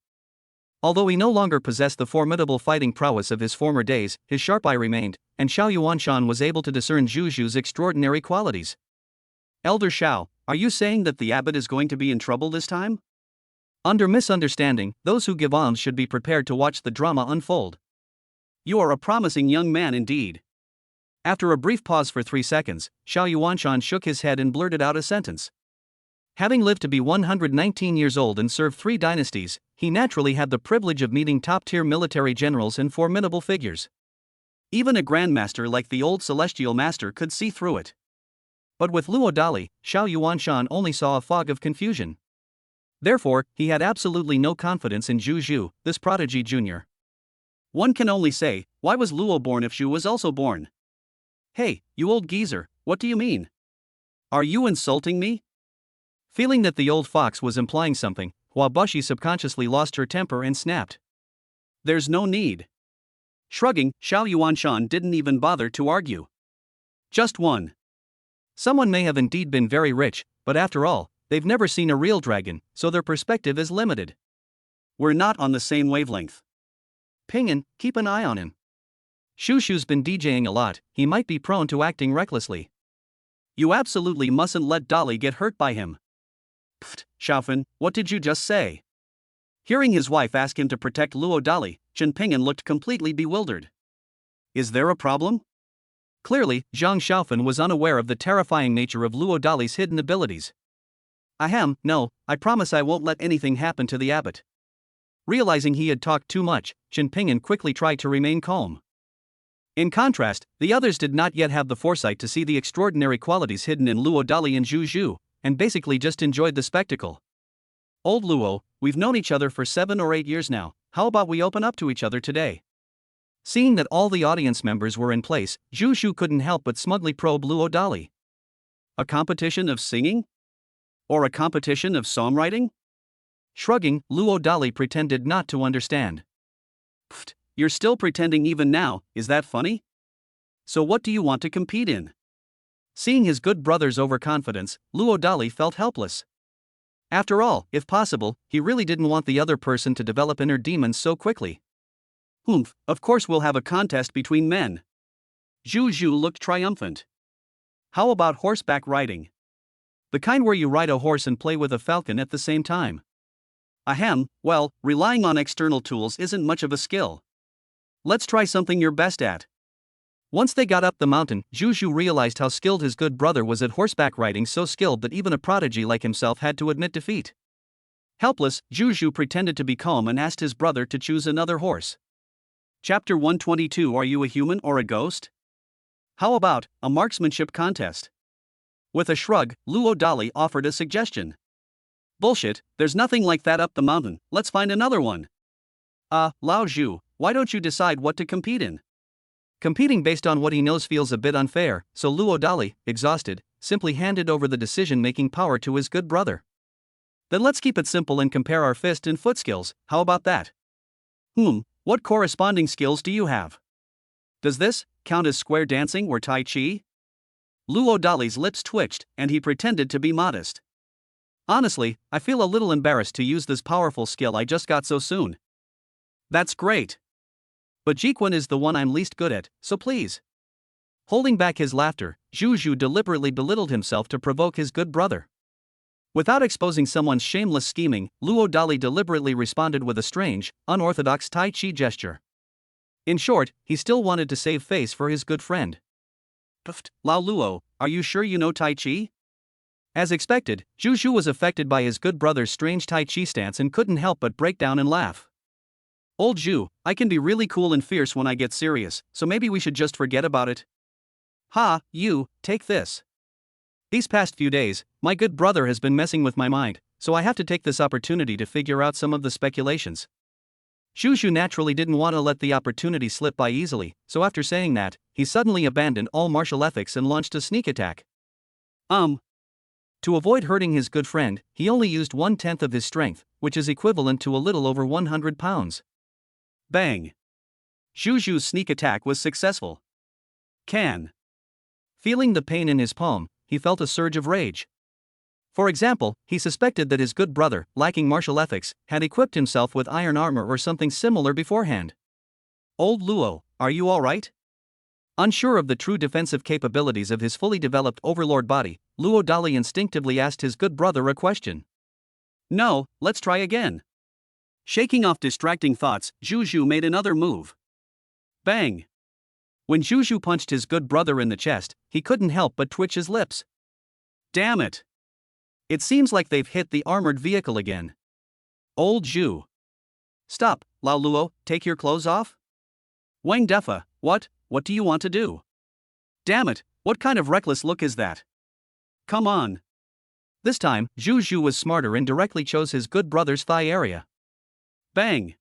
Although he no longer possessed the formidable fighting prowess of his former days, his sharp eye remained, and Xiao Yuanshan was able to discern Zhu Zhu's extraordinary qualities. Elder Xiao, are you saying that the abbot is going to be in trouble this time? Under misunderstanding, those who give alms should be prepared to watch the drama unfold. You are a promising young man indeed. After a brief pause for 3 seconds, Xiao Yuanshan shook his head and blurted out a sentence. Having lived to be 119 years old and served 3 dynasties, he naturally had the privilege of meeting top-tier military generals and formidable figures. Even a grandmaster like the old celestial master could see through it. But with Luo Dali, Xiao Yuanshan only saw a fog of confusion. Therefore, he had absolutely no confidence in Zhu Zhu, this prodigy junior. One can only say, why was Luo born if Zhu was also born? Hey, you old geezer, what do you mean? Are you insulting me? Feeling that the old fox was implying something, Huabushi subconsciously lost her temper and snapped. There's no need. Shrugging, Xiao Yuanshan didn't even bother to argue. Just one. Someone may have indeed been very rich, but after all, they've never seen a real dragon, so their perspective is limited. We're not on the same wavelength. Pingin, keep an eye on him. Shushu's been DJing a lot, he might be prone to acting recklessly. You absolutely mustn't let Dolly get hurt by him. Pfft, Xiaofan, what did you just say? Hearing his wife ask him to protect Luo Dali, Chen Pingin looked completely bewildered. Is there a problem? Clearly, Zhang Xiaofan was unaware of the terrifying nature of Luo Dali's hidden abilities. Ahem, no, I promise I won't let anything happen to the abbot. Realizing he had talked too much, Chen Pingin quickly tried to remain calm. In contrast, the others did not yet have the foresight to see the extraordinary qualities hidden in Luo Dali and Zhu Zhu, and basically just enjoyed the spectacle. Old Luo, we've known each other for 7 or 8 years now, how about we open up to each other today? Seeing that all the audience members were in place, Zhu Zhu couldn't help but smugly probe Luo Dali. A competition of singing? Or a competition of songwriting? Shrugging, Luo Dali pretended not to understand. Pfft, you're still pretending even now, is that funny? So what do you want to compete in? Seeing his good brother's overconfidence, Luo Dali felt helpless. After all, if possible, he really didn't want the other person to develop inner demons so quickly. Humph, of course we'll have a contest between men. Zhu Zhu looked triumphant. How about horseback riding? The kind where you ride a horse and play with a falcon at the same time. Ahem, well, relying on external tools isn't much of a skill. Let's try something you're best at. Once they got up the mountain, Zhu Zhu realized how skilled his good brother was at horseback riding, so skilled that even a prodigy like himself had to admit defeat. Helpless, Zhu Zhu pretended to be calm and asked his brother to choose another horse. Chapter 122. Are you a human or a ghost? How about a marksmanship contest? With a shrug, Luo Dali offered a suggestion. Bullshit, there's nothing like that up the mountain, let's find another one. Lao Zhu, why don't you decide what to compete in? Competing based on what he knows feels a bit unfair, so Luo Dali, exhausted, simply handed over the decision-making power to his good brother. Then let's keep it simple and compare our fist and foot skills, how about that? What corresponding skills do you have? Does this count as square dancing or Tai Chi? Luo Dali's lips twitched, and he pretended to be modest. Honestly, I feel a little embarrassed to use this powerful skill I just got so soon. That's great. But Jiquan is the one I'm least good at, so please. Holding back his laughter, Zhu Zhu deliberately belittled himself to provoke his good brother. Without exposing someone's shameless scheming, Luo Dali deliberately responded with a strange, unorthodox Tai Chi gesture. In short, he still wanted to save face for his good friend. Pfft, Lao Luo, are you sure you know Tai Chi? As expected, Zhu Zhu was affected by his good brother's strange Tai Chi stance and couldn't help but break down and laugh. Old Zhu, I can be really cool and fierce when I get serious, so maybe we should just forget about it. Ha, you, take this. These past few days, my good brother has been messing with my mind, so I have to take this opportunity to figure out some of the speculations. Zhu Zhu naturally didn't want to let the opportunity slip by easily, so after saying that, he suddenly abandoned all martial ethics and launched a sneak attack. To avoid hurting his good friend, he only used 1/10 of his strength, which is equivalent to a little over 100 pounds. Bang! Zhu Zhu's sneak attack was successful. Feeling the pain in his palm, he felt a surge of rage. For example, he suspected that his good brother, lacking martial ethics, had equipped himself with iron armor or something similar beforehand. Old Luo, are you alright? Unsure of the true defensive capabilities of his fully developed overlord body, Luo Dali instinctively asked his good brother a question. No, let's try again. Shaking off distracting thoughts, Zhu Zhu made another move. Bang! When Zhu Zhu punched his good brother in the chest, he couldn't help but twitch his lips. Damn it! It seems like they've hit the armored vehicle again. Old Zhu. Stop, Lao Luo, take your clothes off? Wang Defa, what do you want to do? Damn it, what kind of reckless look is that? Come on. This time, Zhu Zhu was smarter and directly chose his good brother's thigh area. Bang!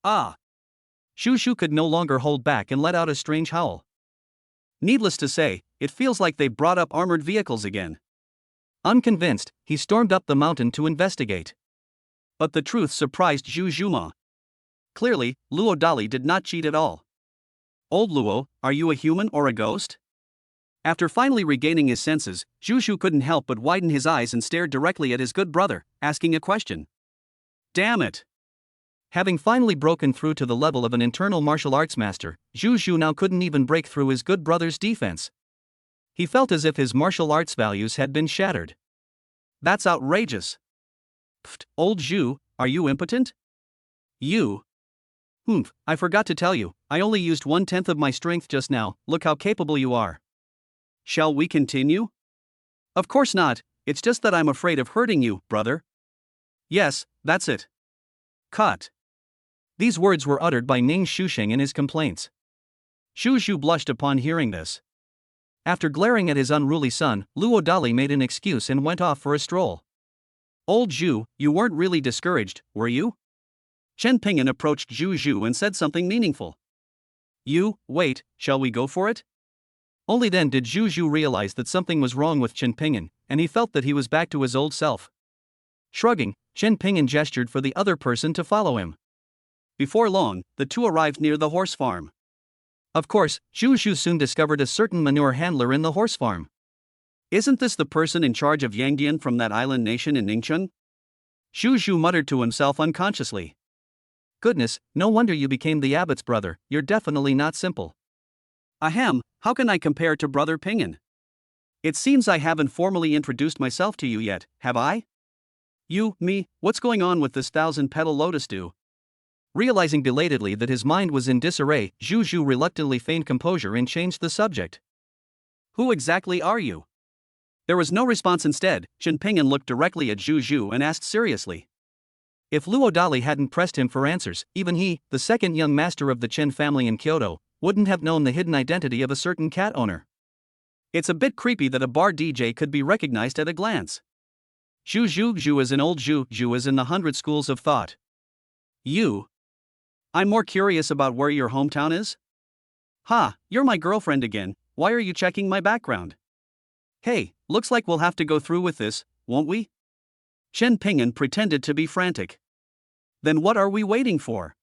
Ah! Zhu Zhu could no longer hold back and let out a strange howl. Needless to say, it feels like they brought up armored vehicles again. Unconvinced, he stormed up the mountain to investigate. But the truth surprised Zhu Zhuma. Clearly, Luo Dali did not cheat at all. Old Luo, are you a human or a ghost? After finally regaining his senses, Zhu Zhu couldn't help but widen his eyes and stared directly at his good brother, asking a question. Damn it! Having finally broken through to the level of an internal martial arts master, Zhu Zhu now couldn't even break through his good brother's defense. He felt as if his martial arts values had been shattered. That's outrageous. Pfft, old Zhu, are you impotent? You. I forgot to tell you, I only used 1/10 of my strength just now, look how capable you are. Shall we continue? Of course not, it's just that I'm afraid of hurting you, brother. Yes, that's it. Cut. These words were uttered by Ning Shusheng in his complaints. Zhu Zhu blushed upon hearing this. After glaring at his unruly son, Luo Dali made an excuse and went off for a stroll. Old Zhu, you weren't really discouraged, were you? Chen Ping'an approached Zhu Zhu and said something meaningful. Wait, shall we go for it? Only then did Zhu Zhu realize that something was wrong with Chen Ping'an, and he felt that he was back to his old self. Shrugging, Chen Ping'an gestured for the other person to follow him. Before long, the two arrived near the horse farm. Of course, Zhu Zhu soon discovered a certain manure handler in the horse farm. Isn't this the person in charge of Yangdian from that island nation in Ningchun? Zhu Zhu muttered to himself unconsciously. Goodness, no wonder you became the abbot's brother, you're definitely not simple. Ahem, how can I compare to Brother Ping'an? It seems I haven't formally introduced myself to you yet, have I? Me, what's going on with this 1,000-petal lotus dew? Realizing belatedly that his mind was in disarray, Zhu Zhu reluctantly feigned composure and changed the subject. Who exactly are you? There was no response. Instead, Chen Ping'an looked directly at Zhu Zhu and asked seriously. If Luo Dali hadn't pressed him for answers, even he, the second young master of the Chen family in Kyoto, wouldn't have known the hidden identity of a certain cat owner. It's a bit creepy that a bar DJ could be recognized at a glance. Zhu Zhu as in old Zhu as in the 100 schools of thought. I'm more curious about where your hometown is. You're my girlfriend again, why are you checking my background? Hey, looks like we'll have to go through with this, won't we? Chen Ping'an pretended to be frantic. Then what are we waiting for?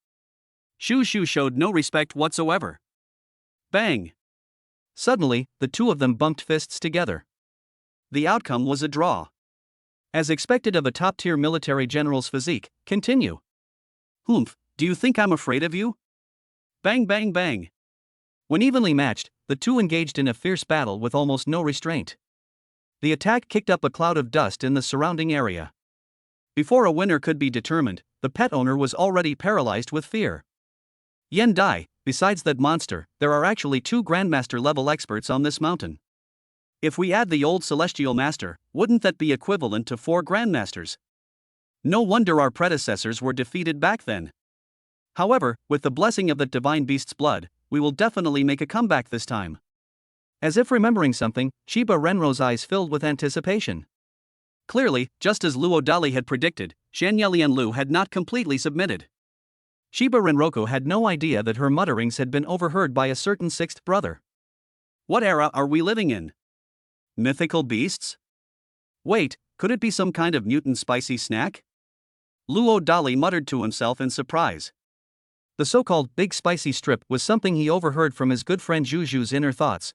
Zhu Zhu showed no respect whatsoever. Bang! Suddenly, the two of them bumped fists together. The outcome was a draw. As expected of a top-tier military general's physique, continue. Do you think I'm afraid of you? Bang bang bang. When evenly matched, the two engaged in a fierce battle with almost no restraint. The attack kicked up a cloud of dust in the surrounding area. Before a winner could be determined, the pet owner was already paralyzed with fear. Yen Dai, besides that monster, there are actually 2 Grandmaster-level experts on this mountain. If we add the old Celestial Master, wouldn't that be equivalent to 4 Grandmasters? No wonder our predecessors were defeated back then. However, with the blessing of that divine beast's blood, we will definitely make a comeback this time. As if remembering something, Shiba Renro's eyes filled with anticipation. Clearly, just as Luo Dali had predicted, Shanyelian Lu had not completely submitted. Shiba Renroku had no idea that her mutterings had been overheard by a certain 6th brother. What era are we living in? Mythical beasts? Wait, could it be some kind of mutant spicy snack? Luo Dali muttered to himself in surprise. The so-called big spicy strip was something he overheard from his good friend Zhu Zhu's inner thoughts.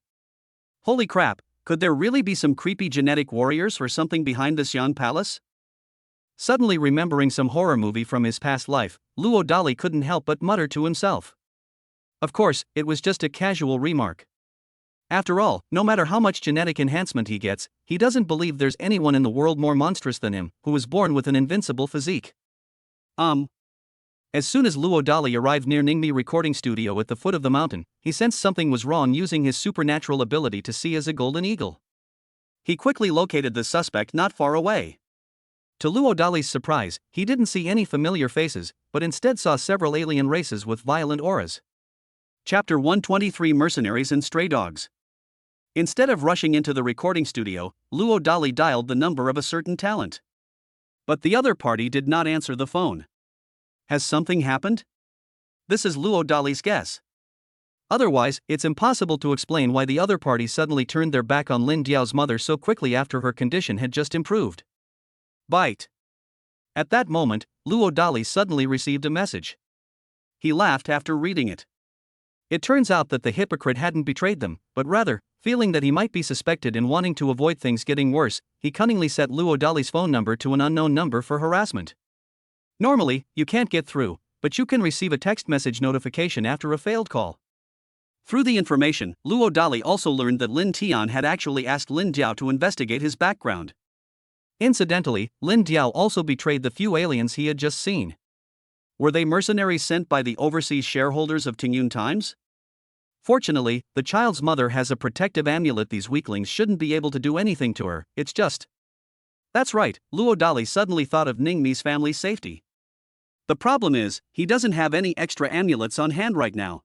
Holy crap, could there really be some creepy genetic warriors or something behind this Yan Palace? Suddenly remembering some horror movie from his past life, Luo Dali couldn't help but mutter to himself. Of course, it was just a casual remark. After all, no matter how much genetic enhancement he gets, he doesn't believe there's anyone in the world more monstrous than him, who was born with an invincible physique. As soon as Luo Dali arrived near Ningmi recording studio at the foot of the mountain, he sensed something was wrong using his supernatural ability to see as a golden eagle. He quickly located the suspect not far away. To Luo Dali's surprise, he didn't see any familiar faces, but instead saw several alien races with violent auras. Chapter 123 Mercenaries and Stray Dogs. Instead of rushing into the recording studio, Luo Dali dialed the number of a certain talent. But the other party did not answer the phone. Has something happened? This is Luo Dali's guess. Otherwise, it's impossible to explain why the other party suddenly turned their back on Lin Diao's mother so quickly after her condition had just improved. Bite. At that moment, Luo Dali suddenly received a message. He laughed after reading it. It turns out that the hypocrite hadn't betrayed them, but rather, feeling that he might be suspected and wanting to avoid things getting worse, he cunningly set Luo Dali's phone number to an unknown number for harassment. Normally, you can't get through, but you can receive a text message notification after a failed call. Through the information, Luo Dali also learned that Lin Tian had actually asked Lin Diao to investigate his background. Incidentally, Lin Diao also betrayed the few aliens he had just seen. Were they mercenaries sent by the overseas shareholders of Tingyun Times? Fortunately, the child's mother has a protective amulet. These weaklings shouldn't be able to do anything to her, it's just. That's right, Luo Dali suddenly thought of Ningmi's family's safety. The problem is, he doesn't have any extra amulets on hand right now.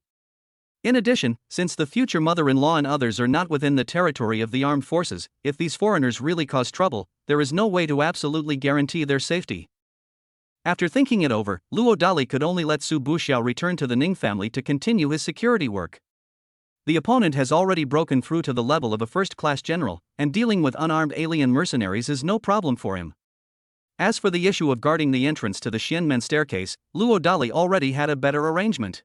In addition, since the future mother-in-law and others are not within the territory of the armed forces, if these foreigners really cause trouble, there is no way to absolutely guarantee their safety. After thinking it over, Luo Dali could only let Su Buxiao return to the Ning family to continue his security work. The opponent has already broken through to the level of a first-class general, and dealing with unarmed alien mercenaries is no problem for him. As for the issue of guarding the entrance to the Xianmen staircase, Luo Dali already had a better arrangement.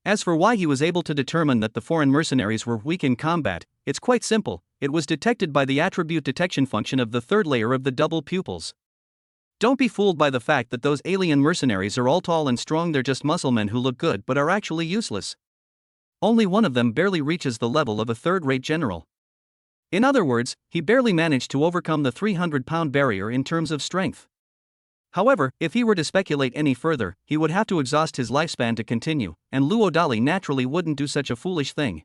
As for why he was able to determine that the foreign mercenaries were weak in combat, it's quite simple. It was detected by the attribute detection function of the third layer of the double pupils. Don't be fooled by the fact that those alien mercenaries are all tall and strong. They're just muscle men who look good but are actually useless. Only one of them barely reaches the level of a third-rate general. In other words, he barely managed to overcome the 300-pound barrier in terms of strength. However, if he were to speculate any further, he would have to exhaust his lifespan to continue, and Luo Dali naturally wouldn't do such a foolish thing.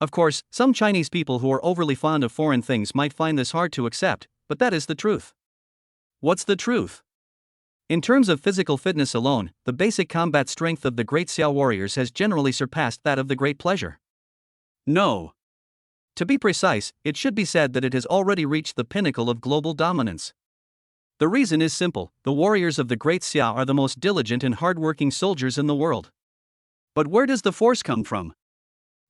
Of course, some Chinese people who are overly fond of foreign things might find this hard to accept, but that is the truth. What's the truth? In terms of physical fitness alone, the basic combat strength of the great Xiao warriors has generally surpassed that of the Great Pleasure. No. To be precise, it should be said that it has already reached the pinnacle of global dominance. The reason is simple: the warriors of the Great Xiao are the most diligent and hard-working soldiers in the world. But where does the force come from?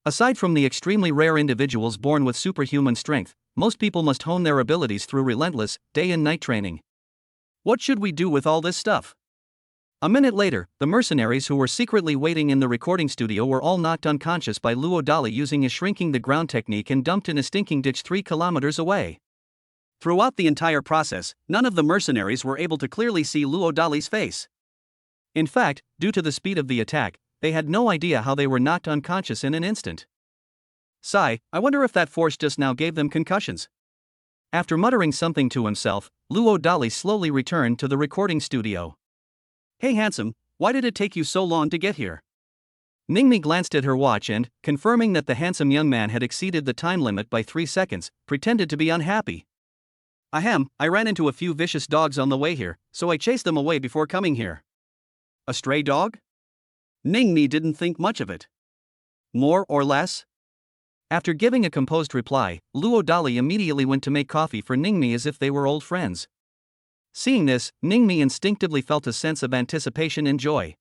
Aside from the extremely rare individuals born with superhuman strength, most people must hone their abilities through relentless, day and night training. What should we do with all this stuff? A minute later, the mercenaries who were secretly waiting in the recording studio were all knocked unconscious by Luo Dali using his shrinking the ground technique and dumped in a stinking ditch 3 kilometers away. Throughout the entire process, none of the mercenaries were able to clearly see Luo Dali's face. In fact, due to the speed of the attack, they had no idea how they were knocked unconscious in an instant. Sigh, I wonder if that force just now gave them concussions. After muttering something to himself, Luo Dali slowly returned to the recording studio. Hey handsome, why did it take you so long to get here? Ningmi glanced at her watch and, confirming that the handsome young man had exceeded the time limit by 3 seconds, pretended to be unhappy. Ahem, I ran into a few vicious dogs on the way here, so I chased them away before coming here. A stray dog? Ningmi didn't think much of it. More or less? After giving a composed reply, Luo Dali immediately went to make coffee for Ningmi as if they were old friends. Seeing this, Ningmi instinctively felt a sense of anticipation and joy.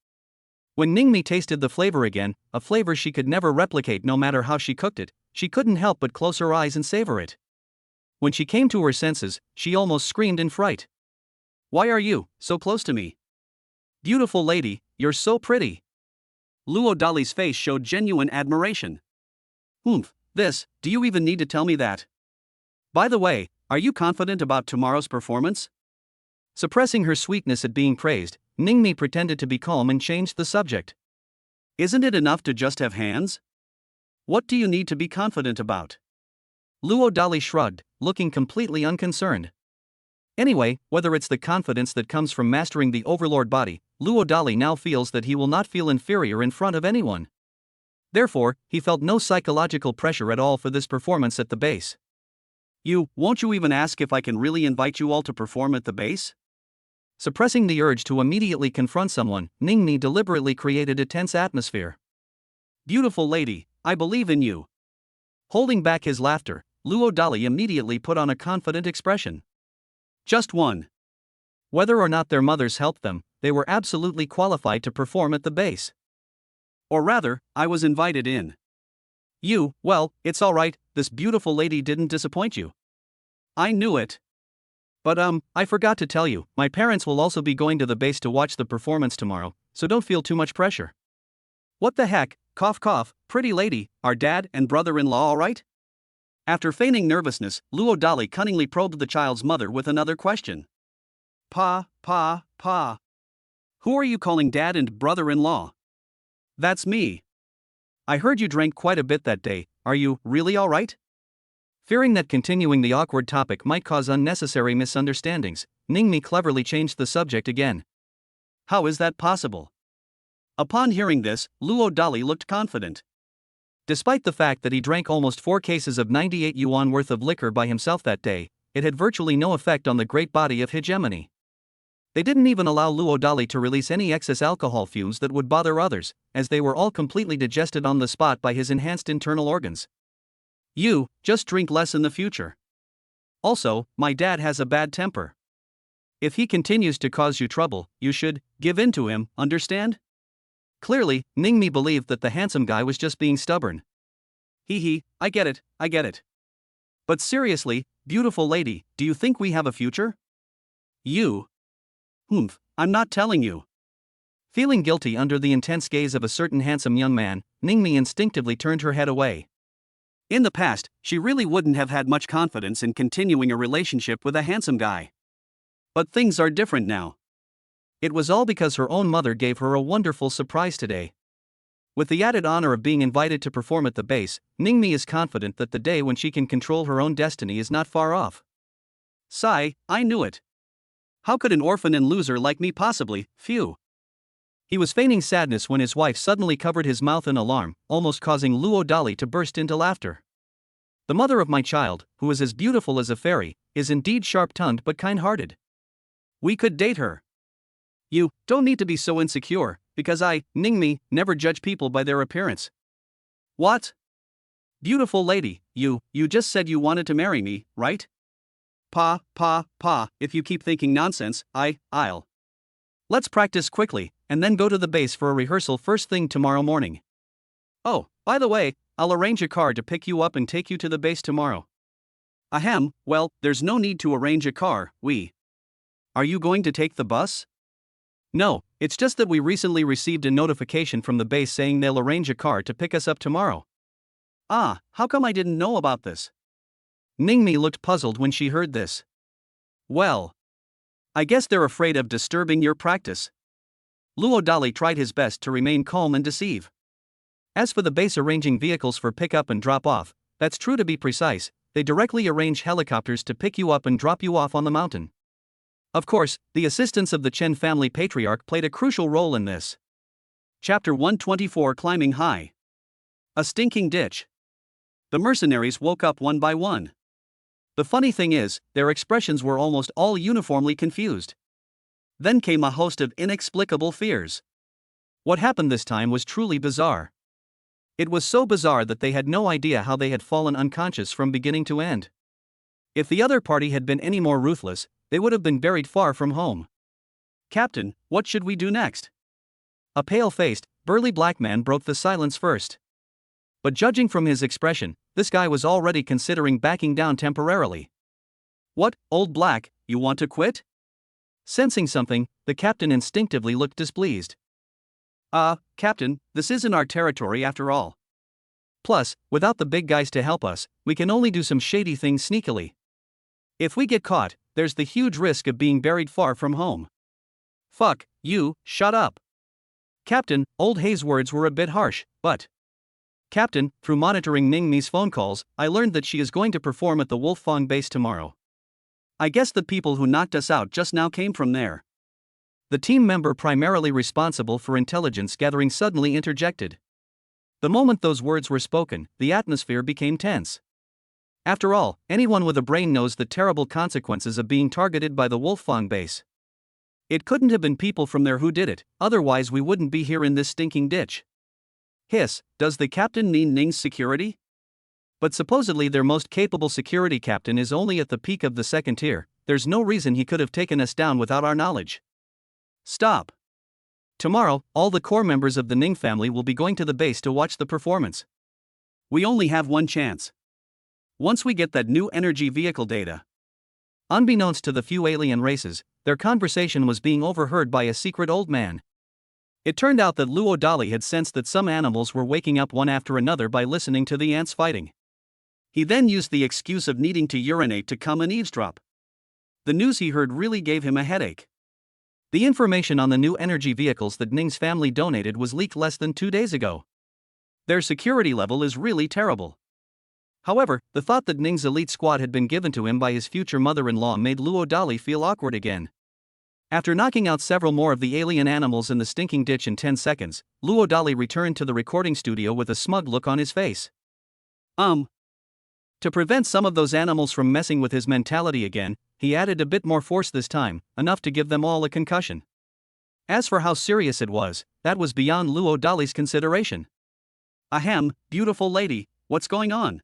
When Ningmi tasted the flavor again, a flavor she could never replicate no matter how she cooked it, she couldn't help but close her eyes and savor it. When she came to her senses, she almost screamed in fright. Why are you so close to me? Beautiful lady, you're so pretty. Luo Dali's face showed genuine admiration. Do you even need to tell me that? By the way, are you confident about tomorrow's performance? Suppressing her sweetness at being praised, Ningmi pretended to be calm and changed the subject. Isn't it enough to just have hands? What do you need to be confident about? Luo Dali shrugged, looking completely unconcerned. Anyway, whether it's the confidence that comes from mastering the overlord body, Luo Dali now feels that he will not feel inferior in front of anyone. Therefore, he felt no psychological pressure at all for this performance at the base. Won't you even ask if I can really invite you all to perform at the base? Suppressing the urge to immediately confront someone, Ningmi deliberately created a tense atmosphere. Beautiful lady, I believe in you. Holding back his laughter, Luo Dali immediately put on a confident expression. Just one. Whether or not their mothers helped them, they were absolutely qualified to perform at the base. Or rather, I was invited in. Well, it's alright, this beautiful lady didn't disappoint you. I knew it. But I forgot to tell you, my parents will also be going to the base to watch the performance tomorrow, so don't feel too much pressure. What the heck, cough cough, pretty lady, are dad and brother-in-law alright? After feigning nervousness, Luo Dali cunningly probed the child's mother with another question. Pa. Who are you calling dad and brother-in-law? That's me. I heard you drank quite a bit that day, are you really alright? Fearing that continuing the awkward topic might cause unnecessary misunderstandings, Ningmi cleverly changed the subject again. How is that possible? Upon hearing this, Luo Dali looked confident. Despite the fact that he drank almost 4 cases of 98 yuan worth of liquor by himself that day, it had virtually no effect on the great body of hegemony. They didn't even allow Luo Dali to release any excess alcohol fumes that would bother others, as they were all completely digested on the spot by his enhanced internal organs. You, just drink less in the future. Also, my dad has a bad temper. If he continues to cause you trouble, you should give in to him, understand? Clearly, Ningmi believed that the handsome guy was just being stubborn. Hee, I get it. But seriously, beautiful lady, do you think we have a future? You. I'm not telling you. Feeling guilty under the intense gaze of a certain handsome young man, Ningmi instinctively turned her head away. In the past, she really wouldn't have had much confidence in continuing a relationship with a handsome guy. But things are different now. It was all because her own mother gave her a wonderful surprise today. With the added honor of being invited to perform at the base, Ningmi is confident that the day when she can control her own destiny is not far off. Sigh, I knew it. How could an orphan and loser like me possibly, phew. He was feigning sadness when his wife suddenly covered his mouth in alarm, almost causing Luo Dali to burst into laughter. The mother of my child, who is as beautiful as a fairy, is indeed sharp-tongued but kind-hearted. We could date her. You don't need to be so insecure, because I, Ningmi, never judge people by their appearance. What? Beautiful lady, you just said you wanted to marry me, right? Pa, if you keep thinking nonsense, I'll. Let's practice quickly, and then go to the base for a rehearsal first thing tomorrow morning. Oh, by the way, I'll arrange a car to pick you up and take you to the base tomorrow. Ahem, well, there's no need to arrange a car, Are you going to take the bus? No, it's just that we recently received a notification from the base saying they'll arrange a car to pick us up tomorrow. Ah, how come I didn't know about this? Ningmi looked puzzled when she heard this. Well, I guess they're afraid of disturbing your practice. Luo Dali tried his best to remain calm and deceive. As for the base arranging vehicles for pick-up and drop-off, that's true to be precise, they directly arrange helicopters to pick you up and drop you off on the mountain. Of course, the assistance of the Chen family patriarch played a crucial role in this. Chapter 124 Climbing High. A stinking ditch. The mercenaries woke up one by one. The funny thing is, their expressions were almost all uniformly confused. Then came a host of inexplicable fears. What happened this time was truly bizarre. It was so bizarre that they had no idea how they had fallen unconscious from beginning to end. If the other party had been any more ruthless, they would have been buried far from home. Captain, what should we do next? A pale-faced, burly black man broke the silence first. But judging from his expression, this guy was already considering backing down temporarily. What, old black, you want to quit? Sensing something, the captain instinctively looked displeased. Captain, this isn't our territory after all. Plus, without the big guys to help us, we can only do some shady things sneakily. If we get caught, there's the huge risk of being buried far from home. Fuck, you, shut up. Captain, old Hay's words were a bit harsh, but... Captain, through monitoring Ningmi's phone calls, I learned that she is going to perform at the Wolffang base tomorrow. I guess the people who knocked us out just now came from there. The team member primarily responsible for intelligence gathering suddenly interjected. The moment those words were spoken, the atmosphere became tense. After all, anyone with a brain knows the terrible consequences of being targeted by the Wolffang base. It couldn't have been people from there who did it, otherwise we wouldn't be here in this stinking ditch. Hiss, does the captain mean Ning's security? But supposedly their most capable security captain is only at the peak of the second tier, there's no reason he could have taken us down without our knowledge. Stop. Tomorrow, all the core members of the Ning family will be going to the base to watch the performance. We only have one chance. Once we get that new energy vehicle data. Unbeknownst to the few alien races, their conversation was being overheard by a secret old man. It turned out that Luo Dali had sensed that some animals were waking up one after another by listening to the ants fighting. He then used the excuse of needing to urinate to come and eavesdrop. The news he heard really gave him a headache. The information on the new energy vehicles that Ning's family donated was leaked less than 2 days ago. Their security level is really terrible. However, the thought that Ning's elite squad had been given to him by his future mother-in-law made Luo Dali feel awkward again. After knocking out several more of the alien animals in the stinking ditch in 10 seconds, Luo Dali returned to the recording studio with a smug look on his face. To prevent some of those animals from messing with his mentality again, he added a bit more force this time, enough to give them all a concussion. As for how serious it was, that was beyond Luo Dali's consideration. Ahem, beautiful lady, what's going on?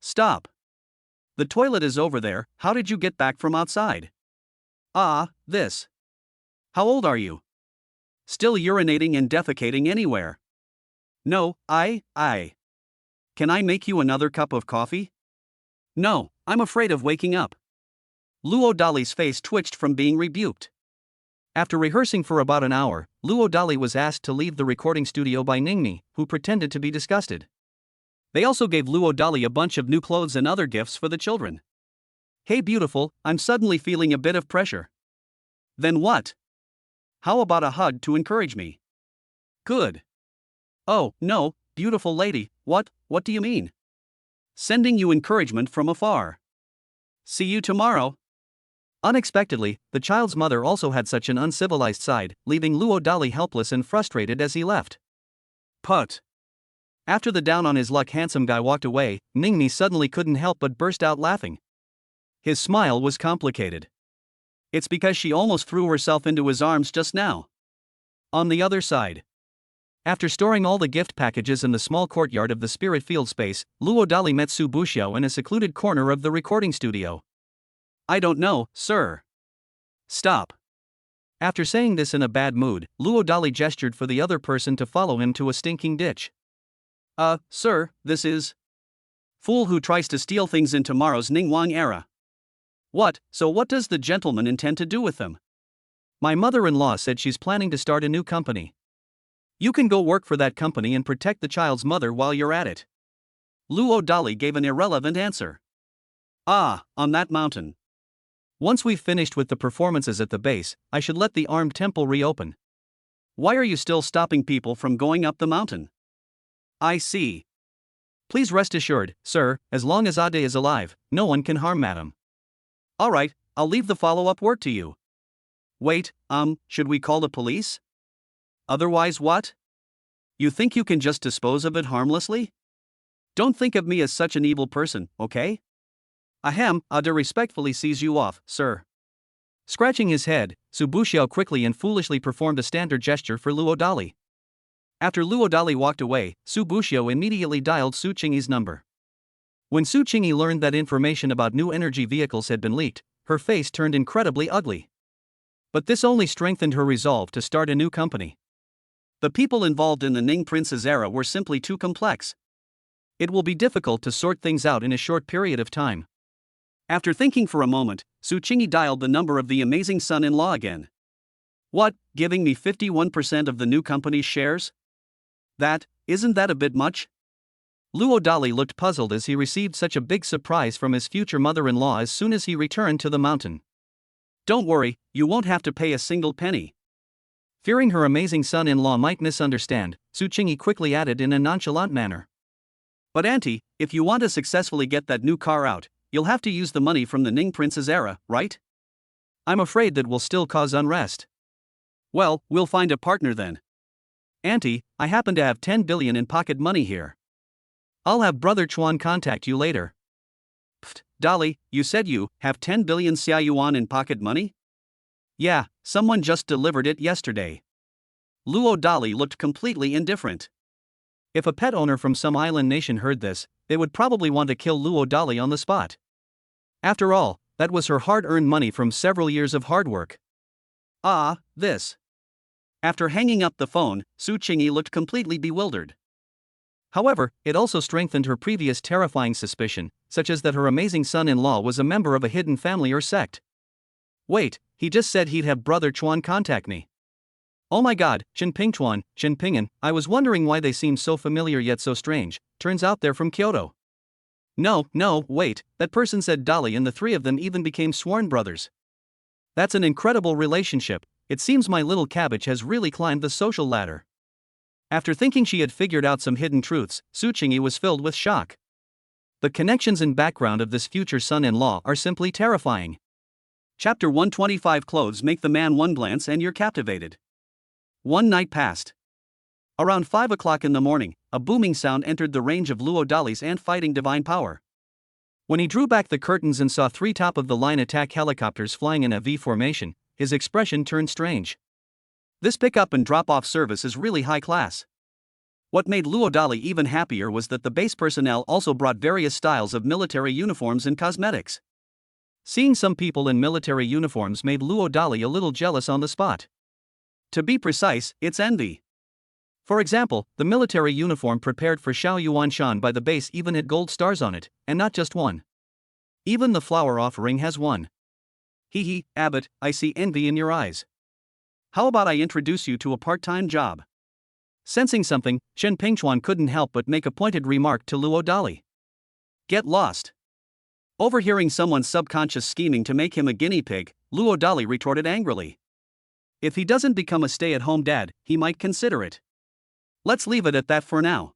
Stop. The toilet is over there, how did you get back from outside? This. How old are you? Still urinating and defecating anywhere? No, Can I make you another cup of coffee? No, I'm afraid of waking up. Luo Dali's face twitched from being rebuked. After rehearsing for about an hour, Luo Dali was asked to leave the recording studio by Ningmi, who pretended to be disgusted. They also gave Luo Dali a bunch of new clothes and other gifts for the children. Hey beautiful, I'm suddenly feeling a bit of pressure. Then what? How about a hug to encourage me? Good. Oh, no, beautiful lady, what do you mean? Sending you encouragement from afar. See you tomorrow. Unexpectedly, the child's mother also had such an uncivilized side, leaving Luo Dali helpless and frustrated as he left. Put. After the down on his luck handsome guy walked away, Ningmi suddenly couldn't help but burst out laughing. His smile was complicated. It's because she almost threw herself into his arms just now. On the other side. After storing all the gift packages in the small courtyard of the spirit field space, Luo Dali met Su Buxiao in a secluded corner of the recording studio. I don't know, sir. Stop. After saying this in a bad mood, Luo Dali gestured for the other person to follow him to a stinking ditch. Sir, this is... Fool who tries to steal things in tomorrow's Ningguang era. So what does the gentleman intend to do with them? My mother-in-law said she's planning to start a new company. You can go work for that company and protect the child's mother while you're at it. Luo Dali gave an irrelevant answer. On that mountain. Once we've finished with the performances at the base, I should let the armed temple reopen. Why are you still stopping people from going up the mountain? I see. Please rest assured, sir, as long as Ade is alive, no one can harm madam. Alright, I'll leave the follow-up work to you. Wait, should we call the police? Otherwise what? You think you can just dispose of it harmlessly? Don't think of me as such an evil person, okay? Ahem, Ade respectfully sees you off, sir. Scratching his head, Su Buxiao quickly and foolishly performed a standard gesture for Luo Dali. After Luo Dali walked away, Su Buxiao immediately dialed Su Qingyi's number. When Su Qingyi learned that information about new energy vehicles had been leaked, her face turned incredibly ugly. But this only strengthened her resolve to start a new company. The people involved in the Ning Prince's era were simply too complex. It will be difficult to sort things out in a short period of time. After thinking for a moment, Su Qingyi dialed the number of the amazing son-in-law again. What, giving me 51% of the new company's shares? Isn't that a bit much? Luo Dali looked puzzled as he received such a big surprise from his future mother-in-law as soon as he returned to the mountain. Don't worry, you won't have to pay a single penny. Fearing her amazing son-in-law might misunderstand, Su Qingyi quickly added in a nonchalant manner. But auntie, if you want to successfully get that new car out, you'll have to use the money from the Ning Prince's era, right? I'm afraid that will still cause unrest. Well, we'll find a partner then. Auntie, I happen to have 10 billion in pocket money here. I'll have Brother Chuan contact you later. Pfft, Dali, you said you have 10 billion Xia Yuan in pocket money? Yeah, someone just delivered it yesterday. Luo Dali looked completely indifferent. If a pet owner from some island nation heard this, they would probably want to kill Luo Dali on the spot. After all, that was her hard-earned money from several years of hard work. This. After hanging up the phone, Su Qingyi looked completely bewildered. However, it also strengthened her previous terrifying suspicion, such as that her amazing son-in-law was a member of a hidden family or sect. Wait, he just said he'd have Brother Chuan contact me. Oh my god, Jinping Chuan, Jinpingin, I was wondering why they seemed so familiar yet so strange, turns out they're from Kyoto. No, wait, that person said Dali and the three of them even became sworn brothers. That's an incredible relationship, it seems my little cabbage has really climbed the social ladder. After thinking she had figured out some hidden truths, Su Qingyi was filled with shock. The connections and background of this future son-in-law are simply terrifying. Chapter 125. Clothes make the man. One glance and you're captivated. One night passed. Around 5 o'clock in the morning, a booming sound entered the range of Luo Dali's ant-fighting divine power. When he drew back the curtains and saw 3 top-of-the-line attack helicopters flying in a V formation, his expression turned strange. This pick-up and drop-off service is really high class. What made Luo Dali even happier was that the base personnel also brought various styles of military uniforms and cosmetics. Seeing some people in military uniforms made Luo Dali a little jealous on the spot. To be precise, it's envy. For example, the military uniform prepared for Xiao Yuanshan by the base even had gold stars on it, and not just one. Even the flower offering has one. Hee hee, Abbott, I see envy in your eyes. How about I introduce you to a part-time job? Sensing something, Chen Pingchuan couldn't help but make a pointed remark to Luo Dali. Get lost. Overhearing someone's subconscious scheming to make him a guinea pig, Luo Dali retorted angrily. If he doesn't become a stay-at-home dad, he might consider it. Let's leave it at that for now.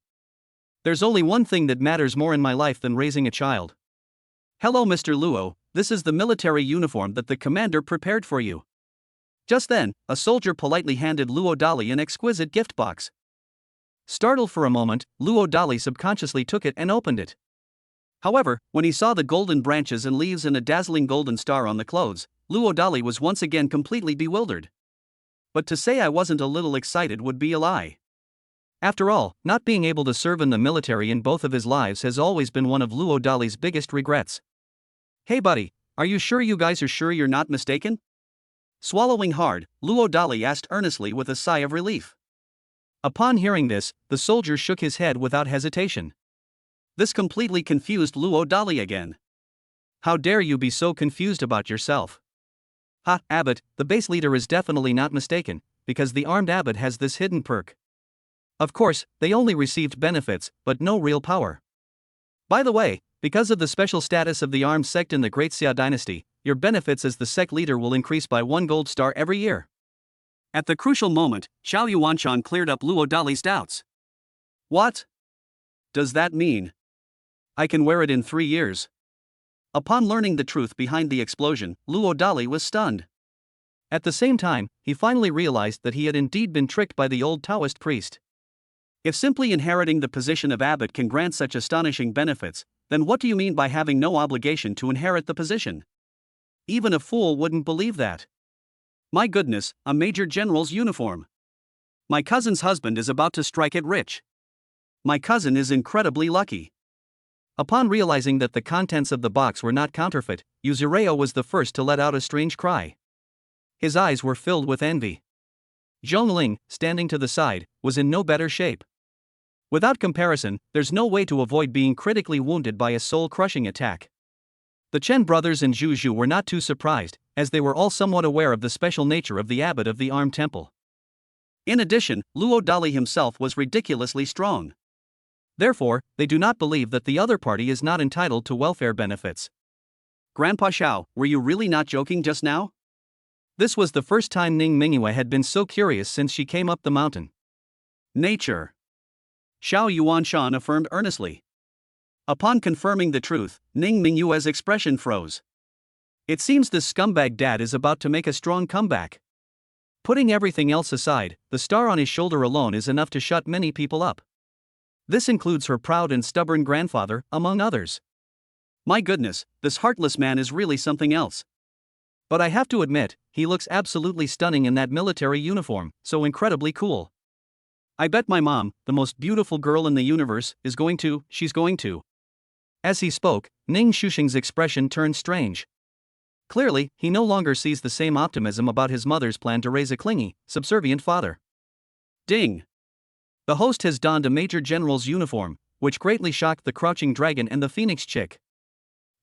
There's only one thing that matters more in my life than raising a child. Hello, Mr. Luo, this is the military uniform that the commander prepared for you. Just then, a soldier politely handed Luo Dali an exquisite gift box. Startled for a moment, Luo Dali subconsciously took it and opened it. However, when he saw the golden branches and leaves and a dazzling golden star on the clothes, Luo Dali was once again completely bewildered. But to say I wasn't a little excited would be a lie. After all, not being able to serve in the military in both of his lives has always been one of Luo Dali's biggest regrets. Hey buddy, are you sure you guys are sure you're not mistaken? Swallowing hard, Luo Dali asked earnestly with a sigh of relief. Upon hearing this, the soldier shook his head without hesitation. This completely confused Luo Dali again. How dare you be so confused about yourself? Ha, Abbott, the base leader is definitely not mistaken, because the armed Abbott has this hidden perk. Of course, they only received benefits, but no real power. By the way, because of the special status of the armed sect in the Great Xia dynasty, your benefits as the sect leader will increase by 1 gold star every year. At the crucial moment, Xiao Yuanshan cleared up Luo Dali's doubts. What does that mean? I can wear it in 3 years. Upon learning the truth behind the explosion, Luo Dali was stunned. At the same time, he finally realized that he had indeed been tricked by the old Taoist priest. If simply inheriting the position of abbot can grant such astonishing benefits, then what do you mean by having no obligation to inherit the position? Even a fool wouldn't believe that. My goodness, a major general's uniform. My cousin's husband is about to strike it rich. My cousin is incredibly lucky. Upon realizing that the contents of the box were not counterfeit, Yuzureo was the first to let out a strange cry. His eyes were filled with envy. Zhongling, standing to the side, was in no better shape. Without comparison, there's no way to avoid being critically wounded by a soul-crushing attack. The Chen brothers and Zhu Zhu were not too surprised, as they were all somewhat aware of the special nature of the abbot of the armed temple. In addition, Luo Dali himself was ridiculously strong. Therefore, they do not believe that the other party is not entitled to welfare benefits. Grandpa Xiao, were you really not joking just now? This was the first time Ning Mingyue had been so curious since she came up the mountain. Nature. Xiao Yuanshan affirmed earnestly. Upon confirming the truth, Ning Mingyue's expression froze. It seems this scumbag dad is about to make a strong comeback. Putting everything else aside, the star on his shoulder alone is enough to shut many people up. This includes her proud and stubborn grandfather, among others. My goodness, this heartless man is really something else. But I have to admit, he looks absolutely stunning in that military uniform, so incredibly cool. I bet my mom, the most beautiful girl in the universe, she's going to. As he spoke, Ning Shuxing's expression turned strange. Clearly, he no longer sees the same optimism about his mother's plan to raise a clingy, subservient father. Ding! The host has donned a major general's uniform, which greatly shocked the crouching dragon and the phoenix chick.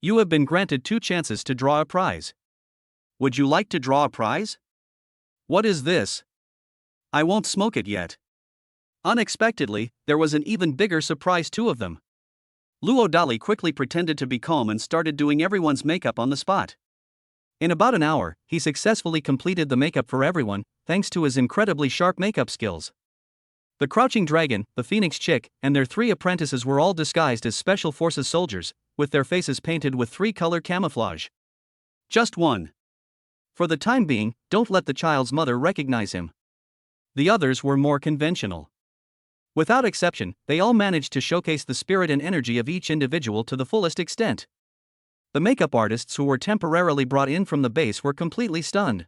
You have been granted 2 chances to draw a prize. Would you like to draw a prize? What is this? I won't smoke it yet. Unexpectedly, there was an even bigger surprise, 2 of them. Luo Dali quickly pretended to be calm and started doing everyone's makeup on the spot. In about an hour, he successfully completed the makeup for everyone, thanks to his incredibly sharp makeup skills. The Crouching Dragon, the Phoenix Chick, and their 3 apprentices were all disguised as Special Forces soldiers, with their faces painted with 3-color camouflage. Just one. For the time being, don't let the child's mother recognize him. The others were more conventional. Without exception, they all managed to showcase the spirit and energy of each individual to the fullest extent. The makeup artists who were temporarily brought in from the base were completely stunned.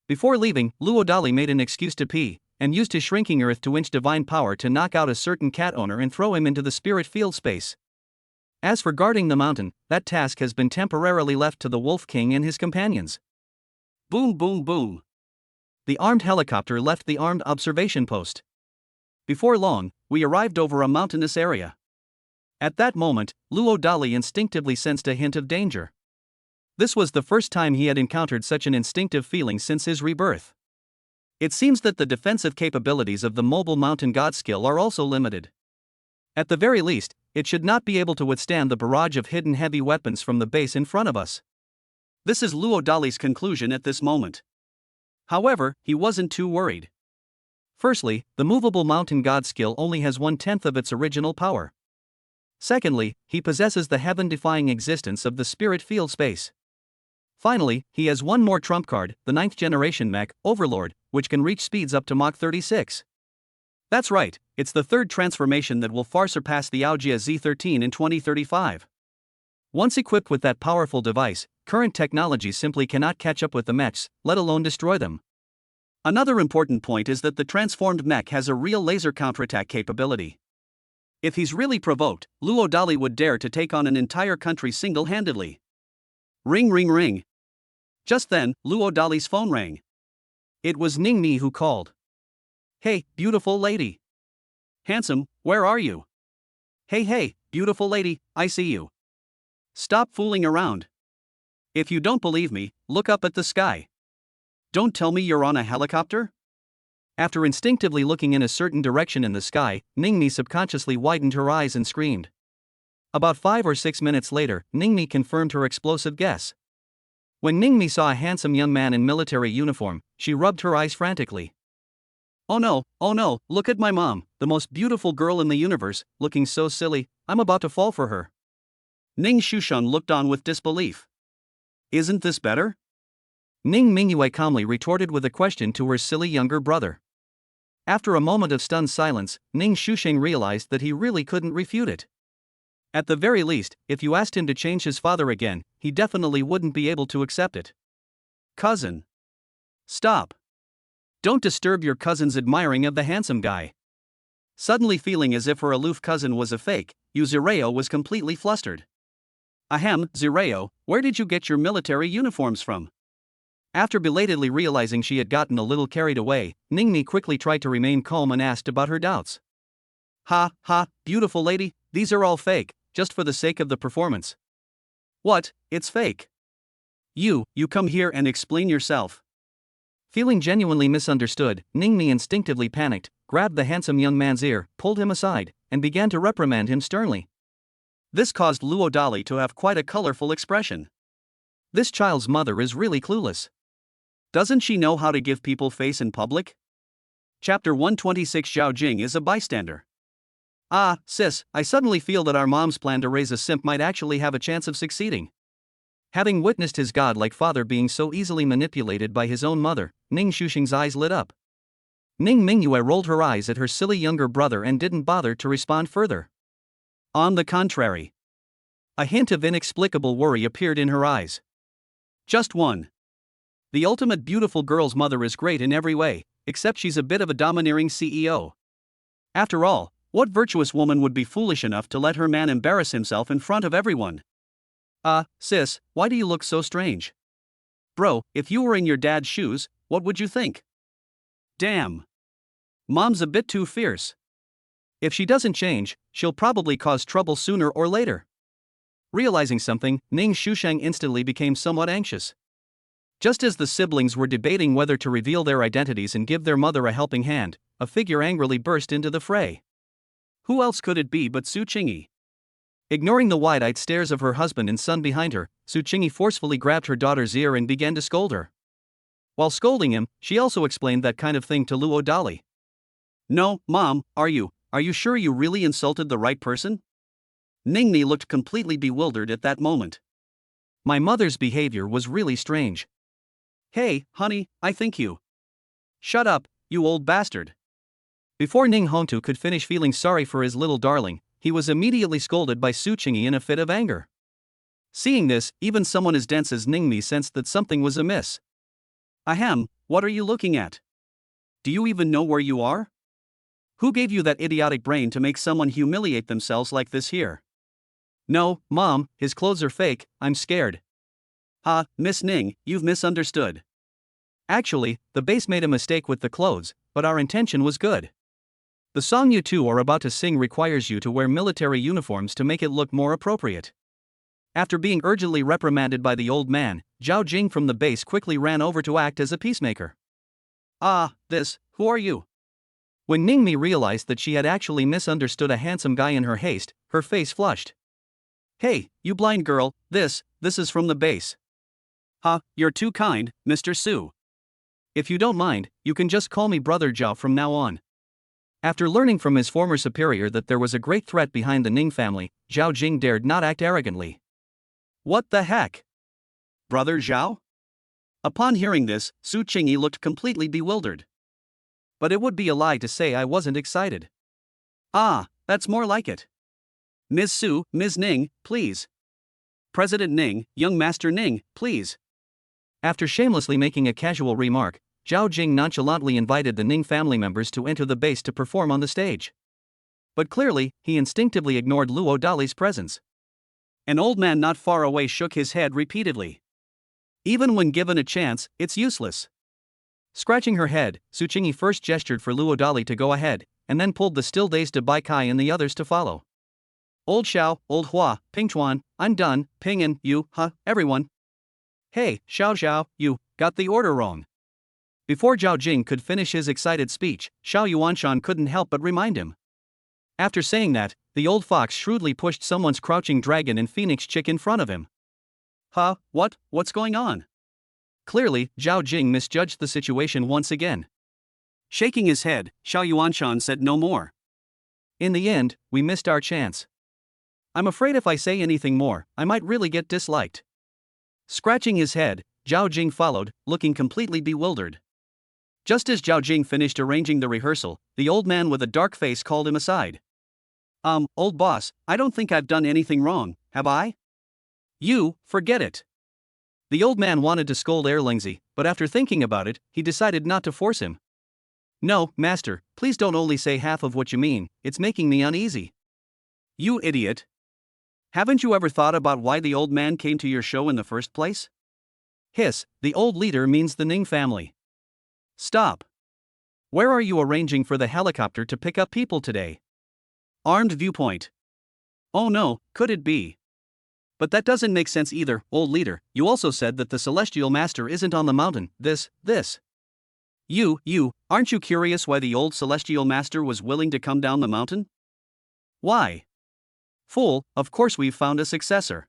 Before leaving, Luo Dali made an excuse to pee, and used his shrinking earth to winch divine power to knock out a certain cat owner and throw him into the spirit field space. As for guarding the mountain, that task has been temporarily left to the Wolf King and his companions. Boom boom boom. The armed helicopter left the armed observation post. Before long, we arrived over a mountainous area. At that moment, Luo Dali instinctively sensed a hint of danger. This was the first time he had encountered such an instinctive feeling since his rebirth. It seems that the defensive capabilities of the mobile mountain god skill are also limited. At the very least, it should not be able to withstand the barrage of hidden heavy weapons from the base in front of us. This is Luo Dali's conclusion at this moment. However, he wasn't too worried. Firstly, the movable mountain god skill only has 1/10 of its original power. Secondly, he possesses the heaven-defying existence of the spirit field space. Finally, he has one more trump card, the 9th generation mech, Overlord, which can reach speeds up to Mach 36. That's right, it's the third transformation that will far surpass the Augia Z13 in 2035. Once equipped with that powerful device, current technologies simply cannot catch up with the mechs, let alone destroy them. Another important point is that the transformed mech has a real laser counterattack capability. If he's really provoked, Luo Dali would dare to take on an entire country single-handedly. Ring ring ring. Just then, Luo Dali's phone rang. It was Ningni who called. Hey, beautiful lady. Handsome, where are you? Hey, beautiful lady, I see you. Stop fooling around. If you don't believe me, look up at the sky. Don't tell me you're on a helicopter? After instinctively looking in a certain direction in the sky, Ningni subconsciously widened her eyes and screamed. About 5 or 6 minutes later, Ningni confirmed her explosive guess. When Ningmi saw a handsome young man in military uniform, she rubbed her eyes frantically. Oh no, look at my mom, the most beautiful girl in the universe, looking so silly, I'm about to fall for her. Ning Shushan looked on with disbelief. Isn't this better? Ning Mingyue calmly retorted with a question to her silly younger brother. After a moment of stunned silence, Ning Shusheng realized that he really couldn't refute it. At the very least, if you asked him to change his father again, he definitely wouldn't be able to accept it. Cousin. Stop. Don't disturb your cousin's admiring of the handsome guy. Suddenly feeling as if her aloof cousin was a fake, Yuzureo was completely flustered. Ahem, Zureo, where did you get your military uniforms from? After belatedly realizing she had gotten a little carried away, Ningmi quickly tried to remain calm and asked about her doubts. Ha, beautiful lady, these are all fake, just for the sake of the performance. What, it's fake? You come here and explain yourself. Feeling genuinely misunderstood, Ningmi instinctively panicked, grabbed the handsome young man's ear, pulled him aside, and began to reprimand him sternly. This caused Luo Dali to have quite a colorful expression. This child's mother is really clueless. Doesn't she know how to give people face in public? Chapter 126. Zhao Jing is a bystander. Ah, sis, I suddenly feel that our mom's plan to raise a simp might actually have a chance of succeeding. Having witnessed his godlike father being so easily manipulated by his own mother, Ning Shushing's eyes lit up. Ning Mingyue rolled her eyes at her silly younger brother and didn't bother to respond further. On the contrary, a hint of inexplicable worry appeared in her eyes. Just one. The ultimate beautiful girl's mother is great in every way, except she's a bit of a domineering CEO. After all, what virtuous woman would be foolish enough to let her man embarrass himself in front of everyone? Sis, why do you look so strange? Bro, if you were in your dad's shoes, what would you think? Damn. Mom's a bit too fierce. If she doesn't change, she'll probably cause trouble sooner or later. Realizing something, Ning Shusheng instantly became somewhat anxious. Just as the siblings were debating whether to reveal their identities and give their mother a helping hand, a figure angrily burst into the fray. Who else could it be but Su Qingyi? Ignoring the wide-eyed stares of her husband and son behind her, Su Qingyi forcefully grabbed her daughter's ear and began to scold her. While scolding him, she also explained that kind of thing to Luo Dali. "No, Mom, are you sure you really insulted the right person?" Ningni looked completely bewildered at that moment. My mother's behavior was really strange. "Hey, honey, I think you." "Shut up, you old bastard." Before Ning Hontu could finish feeling sorry for his little darling, he was immediately scolded by Su Qingyi in a fit of anger. Seeing this, even someone as dense as Ningmi sensed that something was amiss. "Ahem, what are you looking at? Do you even know where you are? Who gave you that idiotic brain to make someone humiliate themselves like this here?" "No, Mom, his clothes are fake, I'm scared." Miss Ning, you've misunderstood. Actually, the base made a mistake with the clothes, but our intention was good. The song you two are about to sing requires you to wear military uniforms to make it look more appropriate. After being urgently reprimanded by the old man, Zhao Jing from the base quickly ran over to act as a peacemaker. Who are you?" When Ningmi realized that she had actually misunderstood a handsome guy in her haste, her face flushed. "Hey, you blind girl, this is from the base." You're too kind, Mr. Su. If you don't mind, you can just call me Brother Zhao from now on." After learning from his former superior that there was a great threat behind the Ning family, Zhao Jing dared not act arrogantly. "What the heck? Brother Zhao?" Upon hearing this, Su Qingyi looked completely bewildered. "But it would be a lie to say I wasn't excited." That's more like it. Ms. Su, Ms. Ning, please. President Ning, young Master Ning, please." After shamelessly making a casual remark, Zhao Jing nonchalantly invited the Ning family members to enter the base to perform on the stage. But clearly, he instinctively ignored Luo Dali's presence. An old man not far away shook his head repeatedly. "Even when given a chance, it's useless." Scratching her head, Su Qingyi first gestured for Luo Dali to go ahead, and then pulled the still dazed Bai Kai and the others to follow. "Old Xiao, Old Hua, Ping Chuan, I'm done, Ping and you, everyone." "Hey, Xiao, you got the order wrong." Before Zhao Jing could finish his excited speech, Xiao Yuanshan couldn't help but remind him. After saying that, the old fox shrewdly pushed someone's crouching dragon and phoenix chick in front of him. What's going on? Clearly, Zhao Jing misjudged the situation once again. Shaking his head, Xiao Yuanshan said no more. "In the end, we missed our chance. I'm afraid if I say anything more, I might really get disliked." Scratching his head, Zhao Jing followed, looking completely bewildered. Just as Zhao Jing finished arranging the rehearsal, the old man with a dark face called him aside. Old boss, I don't think I've done anything wrong, have I?" "You, forget it." The old man wanted to scold Erlingzi, but after thinking about it, he decided not to force him. "No, master, please don't only say half of what you mean, it's making me uneasy." "You idiot. Haven't you ever thought about why the old man came to your show in the first place?" "Hiss, the old leader means the Ning family." "Stop. Where are you arranging for the helicopter to pick up people today?" "Armed viewpoint." "Oh no, could it be? But that doesn't make sense either, old leader. You also said that the celestial master isn't on the mountain. This. You, aren't you curious why the old celestial master was willing to come down the mountain?" "Why?" "Fool, of course we've found a successor.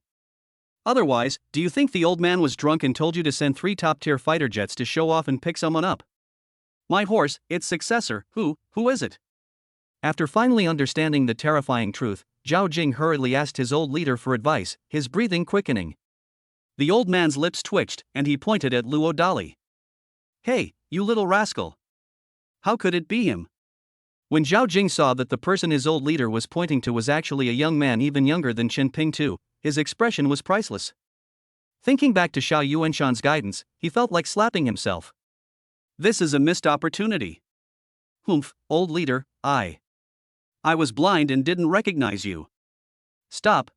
Otherwise, do you think the old man was drunk and told you to send 3 top-tier fighter jets to show off and pick someone up?" "My horse, its successor, who is it?" After finally understanding the terrifying truth, Zhao Jing hurriedly asked his old leader for advice, his breathing quickening. The old man's lips twitched, and he pointed at Luo Dali. "Hey, you little rascal. How could it be him?" When Zhao Jing saw that the person his old leader was pointing to was actually a young man even younger than Chen Ping Tu, his expression was priceless. Thinking back to Xiao Yuanshan's guidance, he felt like slapping himself. This is a missed opportunity. Humph, old leader, I was blind and didn't recognize you. Stop.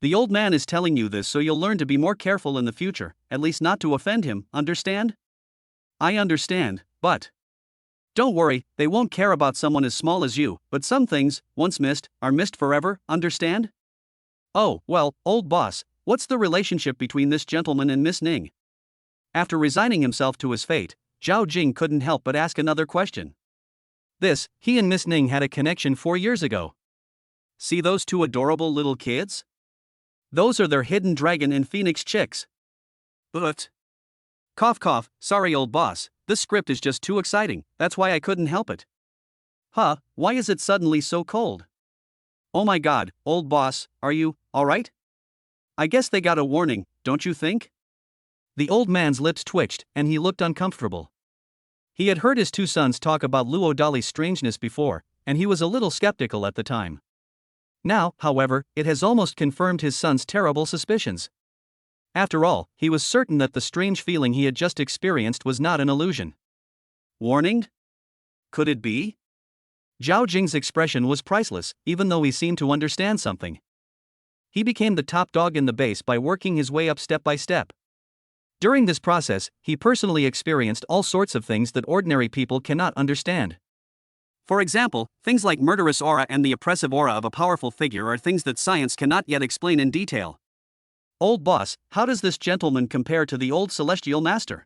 The old man is telling you this so you'll learn to be more careful in the future, at least not to offend him, understand? I understand, but don't worry, they won't care about someone as small as you, but some things, once missed, are missed forever, understand? Oh, well, old boss, what's the relationship between this gentleman and Miss Ning? After resigning himself to his fate, Zhao Jing couldn't help but ask another question. He and Miss Ning had a connection 4 years ago. See those two adorable little kids? Those are their hidden dragon and phoenix chicks. But. Cough cough, sorry old boss, this script is just too exciting, that's why I couldn't help it. Huh, why is it suddenly so cold? Oh my god, old boss, are you alright? I guess they got a warning, don't you think? The old man's lips twitched, and he looked uncomfortable. He had heard his two sons talk about Luo Dali's strangeness before, and he was a little skeptical at the time. Now, however, it has almost confirmed his son's terrible suspicions. After all, he was certain that the strange feeling he had just experienced was not an illusion. Warning? Could it be? Zhao Jing's expression was priceless, even though he seemed to understand something. He became the top dog in the base by working his way up step by step. During this process, he personally experienced all sorts of things that ordinary people cannot understand. For example, things like murderous aura and the oppressive aura of a powerful figure are things that science cannot yet explain in detail. Old boss, how does this gentleman compare to the old celestial master?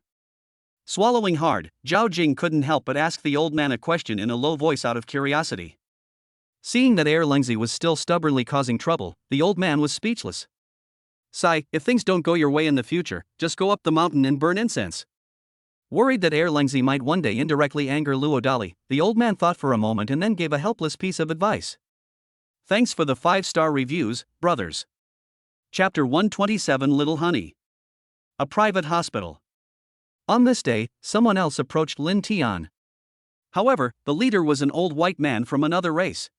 Swallowing hard, Zhao Jing couldn't help but ask the old man a question in a low voice out of curiosity. Seeing that Lengzi was still stubbornly causing trouble, the old man was speechless. Sigh, if things don't go your way in the future, just go up the mountain and burn incense. Worried that Lengzi might one day indirectly anger Luo Dali, the old man thought for a moment and then gave a helpless piece of advice. Thanks for the 5-star reviews, brothers. Chapter 127 Little Honey. A private hospital. On this day, someone else approached Lin Tian. However, the leader was an old white man from another race.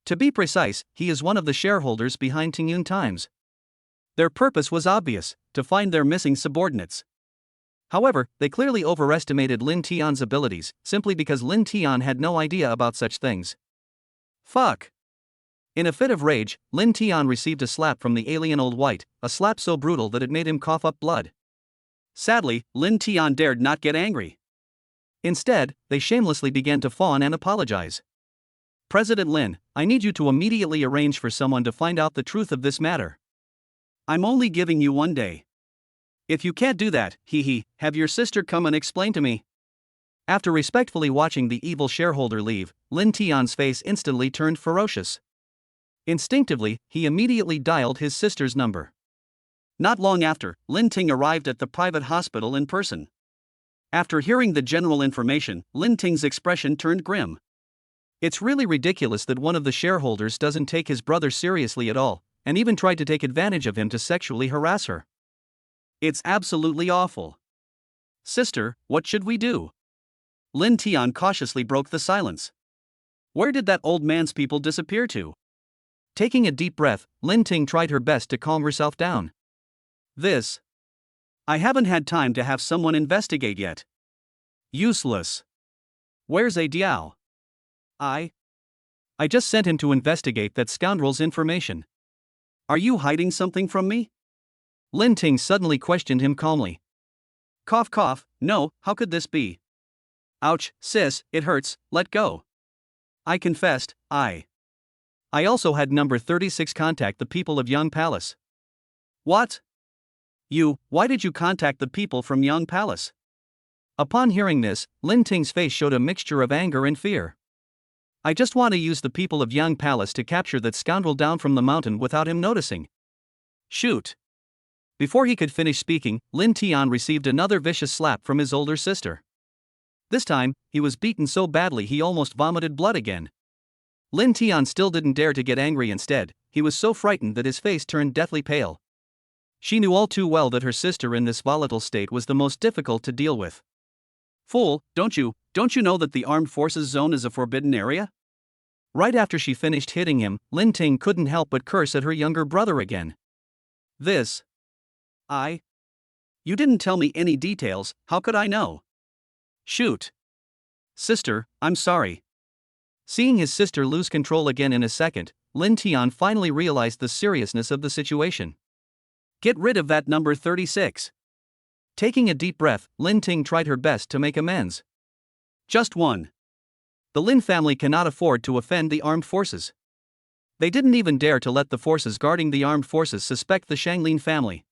To be precise, he is one of the shareholders behind Tingyun Times. Their purpose was obvious, to find their missing subordinates. However, they clearly overestimated Lin Tian's abilities, simply because Lin Tian had no idea about such things. Fuck! In a fit of rage, Lin Tian received a slap from the alien old white, a slap so brutal that it made him cough up blood. Sadly, Lin Tian dared not get angry. Instead, they shamelessly began to fawn and apologize. President Lin, I need you to immediately arrange for someone to find out the truth of this matter. I'm only giving you 1 day. If you can't do that, have your sister come and explain to me. After respectfully watching the evil shareholder leave, Lin Tian's face instantly turned ferocious. Instinctively, he immediately dialed his sister's number. Not long after, Lin Ting arrived at the private hospital in person. After hearing the general information, Lin Ting's expression turned grim. It's really ridiculous that one of the shareholders doesn't take his brother seriously at all, and even tried to take advantage of him to sexually harass her. It's absolutely awful. Sister, what should we do? Lin Tian cautiously broke the silence. Where did that old man's people disappear to? Taking a deep breath, Lin Ting tried her best to calm herself down. I haven't had time to have someone investigate yet. Useless. Where's a Diao? I just sent him to investigate that scoundrel's information. Are you hiding something from me? Lin Ting suddenly questioned him calmly. Cough cough, no, how could this be? Ouch, sis, it hurts, let go. I confessed, I also had number 36 contact the people of Yang Palace. What? Why did you contact the people from Yang Palace? Upon hearing this, Lin Ting's face showed a mixture of anger and fear. I just want to use the people of Yang Palace to capture that scoundrel down from the mountain without him noticing. Shoot. Before he could finish speaking, Lin Tian received another vicious slap from his older sister. This time, he was beaten so badly he almost vomited blood again. Lin Tian still didn't dare to get angry. Instead, he was so frightened that his face turned deathly pale. She knew all too well that her sister in this volatile state was the most difficult to deal with. Fool, don't you know that the armed forces zone is a forbidden area? Right after she finished hitting him, Lin Ting couldn't help but curse at her younger brother again. You didn't tell me any details, how could I know? Shoot. Sister, I'm sorry. Seeing his sister lose control again in a second, Lin Tian finally realized the seriousness of the situation. Get rid of that number 36. Taking a deep breath, Lin Ting tried her best to make amends. Just one. The Lin family cannot afford to offend the armed forces. They didn't even dare to let the forces guarding the armed forces suspect the Shanglin family.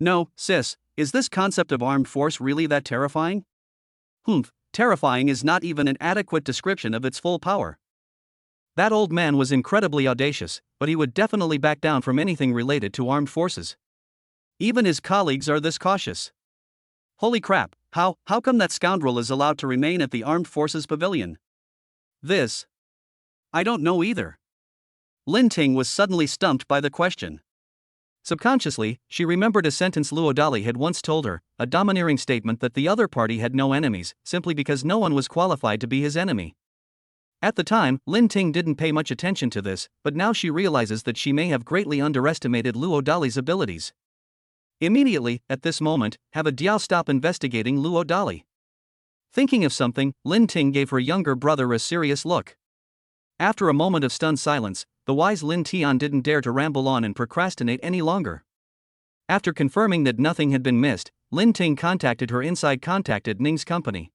No, sis, is this concept of armed force really that terrifying? Terrifying is not even an adequate description of its full power. That old man was incredibly audacious, but he would definitely back down from anything related to armed forces. Even his colleagues are this cautious. Holy crap, how come that scoundrel is allowed to remain at the armed forces pavilion? This. I don't know either. Lin Ting was suddenly stumped by the question. Subconsciously, she remembered a sentence Luo Dali had once told her, a domineering statement that the other party had no enemies, simply because no one was qualified to be his enemy. At the time, Lin Ting didn't pay much attention to this, but now she realizes that she may have greatly underestimated Luo Dali's abilities. Immediately, at this moment, have a Diao stop investigating Luo Dali. Thinking of something, Lin Ting gave her younger brother a serious look. After a moment of stunned silence, the wise Lin Tian didn't dare to ramble on and procrastinate any longer. After confirming that nothing had been missed, Lin Ting contacted Ning's company.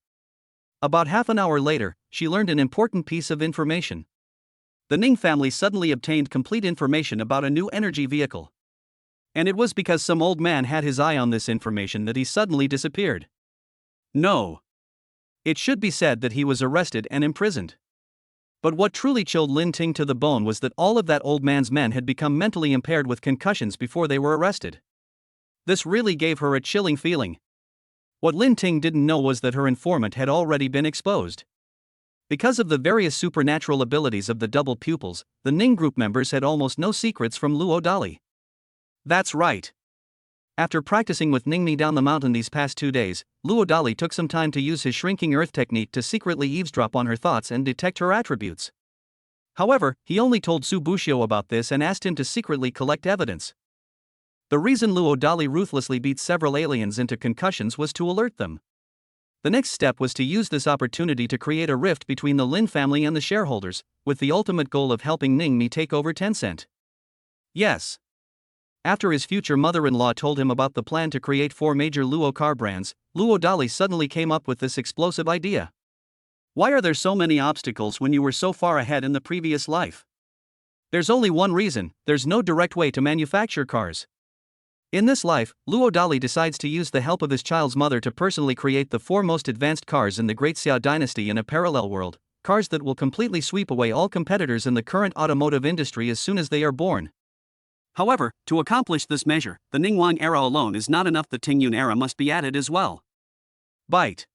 About half an hour later, she learned an important piece of information. The Ning family suddenly obtained complete information about a new energy vehicle. And it was because some old man had his eye on this information that he suddenly disappeared. No. It should be said that he was arrested and imprisoned. But what truly chilled Lin Ting to the bone was that all of that old man's men had become mentally impaired with concussions before they were arrested. This really gave her a chilling feeling. What Lin Ting didn't know was that her informant had already been exposed. Because of the various supernatural abilities of the double pupils, the Ning group members had almost no secrets from Luo Dali. That's right. After practicing with Ningmi down the mountain these past 2 days, Luo Dali took some time to use his shrinking earth technique to secretly eavesdrop on her thoughts and detect her attributes. However, he only told Su Bushio about this and asked him to secretly collect evidence. The reason Luo Dali ruthlessly beat several aliens into concussions was to alert them. The next step was to use this opportunity to create a rift between the Lin family and the shareholders, with the ultimate goal of helping Ningmi take over Tencent. Yes. After his future mother-in-law told him about the plan to create 4 major Luo car brands, Luo Dali suddenly came up with this explosive idea. Why are there so many obstacles when you were so far ahead in the previous life? There's only one reason: there's no direct way to manufacture cars. In this life, Luo Dali decides to use the help of his child's mother to personally create the 4 most advanced cars in the Great Xia dynasty in a parallel world, cars that will completely sweep away all competitors in the current automotive industry as soon as they are born. However, to accomplish this measure, the Ningguang era alone is not enough. The Tingyun era must be added as well. Bite.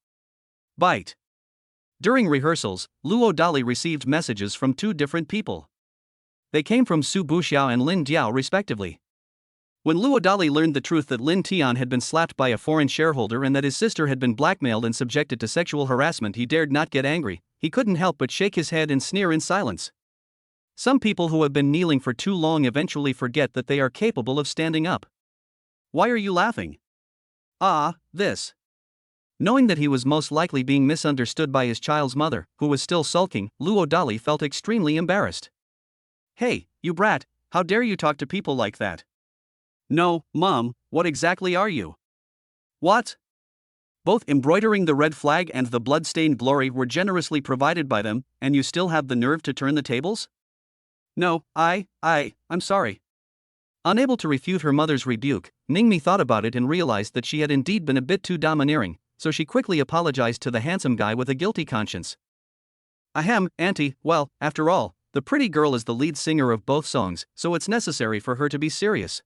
During rehearsals, Luo Dali received messages from 2 different people. They came from Su Buxiao and Lin Diao respectively. When Luo Dali learned the truth that Lin Tian had been slapped by a foreign shareholder and that his sister had been blackmailed and subjected to sexual harassment, he dared not get angry. He couldn't help but shake his head and sneer in silence. Some people who have been kneeling for too long eventually forget that they are capable of standing up. Why are you laughing? This. Knowing that he was most likely being misunderstood by his child's mother, who was still sulking, Luo Dali felt extremely embarrassed. Hey, you brat, how dare you talk to people like that? No, Mom, what exactly are you? What? Both embroidering the red flag and the blood-stained glory were generously provided by them, and you still have the nerve to turn the tables? No, I'm sorry. Unable to refute her mother's rebuke, Ningmi thought about it and realized that she had indeed been a bit too domineering, so she quickly apologized to the handsome guy with a guilty conscience. Ahem, Auntie, well, after all, the pretty girl is the lead singer of both songs, so it's necessary for her to be serious.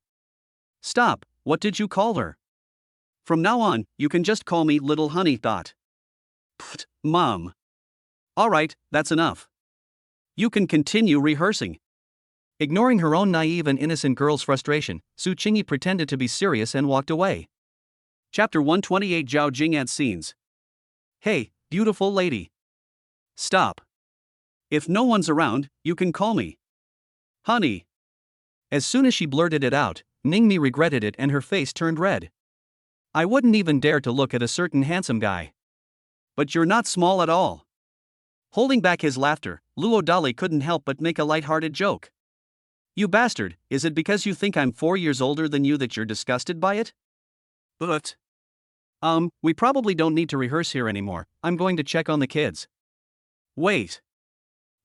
Stop, what did you call her? From now on, you can just call me Little Honey. Pfft, Mom. Alright, that's enough. You can continue rehearsing. Ignoring her own naive and innocent girl's frustration, Su Qingyi pretended to be serious and walked away. Chapter 128 Zhao Jing adds scenes. Hey, beautiful lady. Stop. If no one's around, you can call me Honey. As soon as she blurted it out, Ningmi regretted it and her face turned red. I wouldn't even dare to look at a certain handsome guy. But you're not small at all. Holding back his laughter, Luo Dali couldn't help but make a light-hearted joke. You bastard, is it because you think I'm 4 years older than you that you're disgusted by it? But. We probably don't need to rehearse here anymore. I'm going to check on the kids. Wait.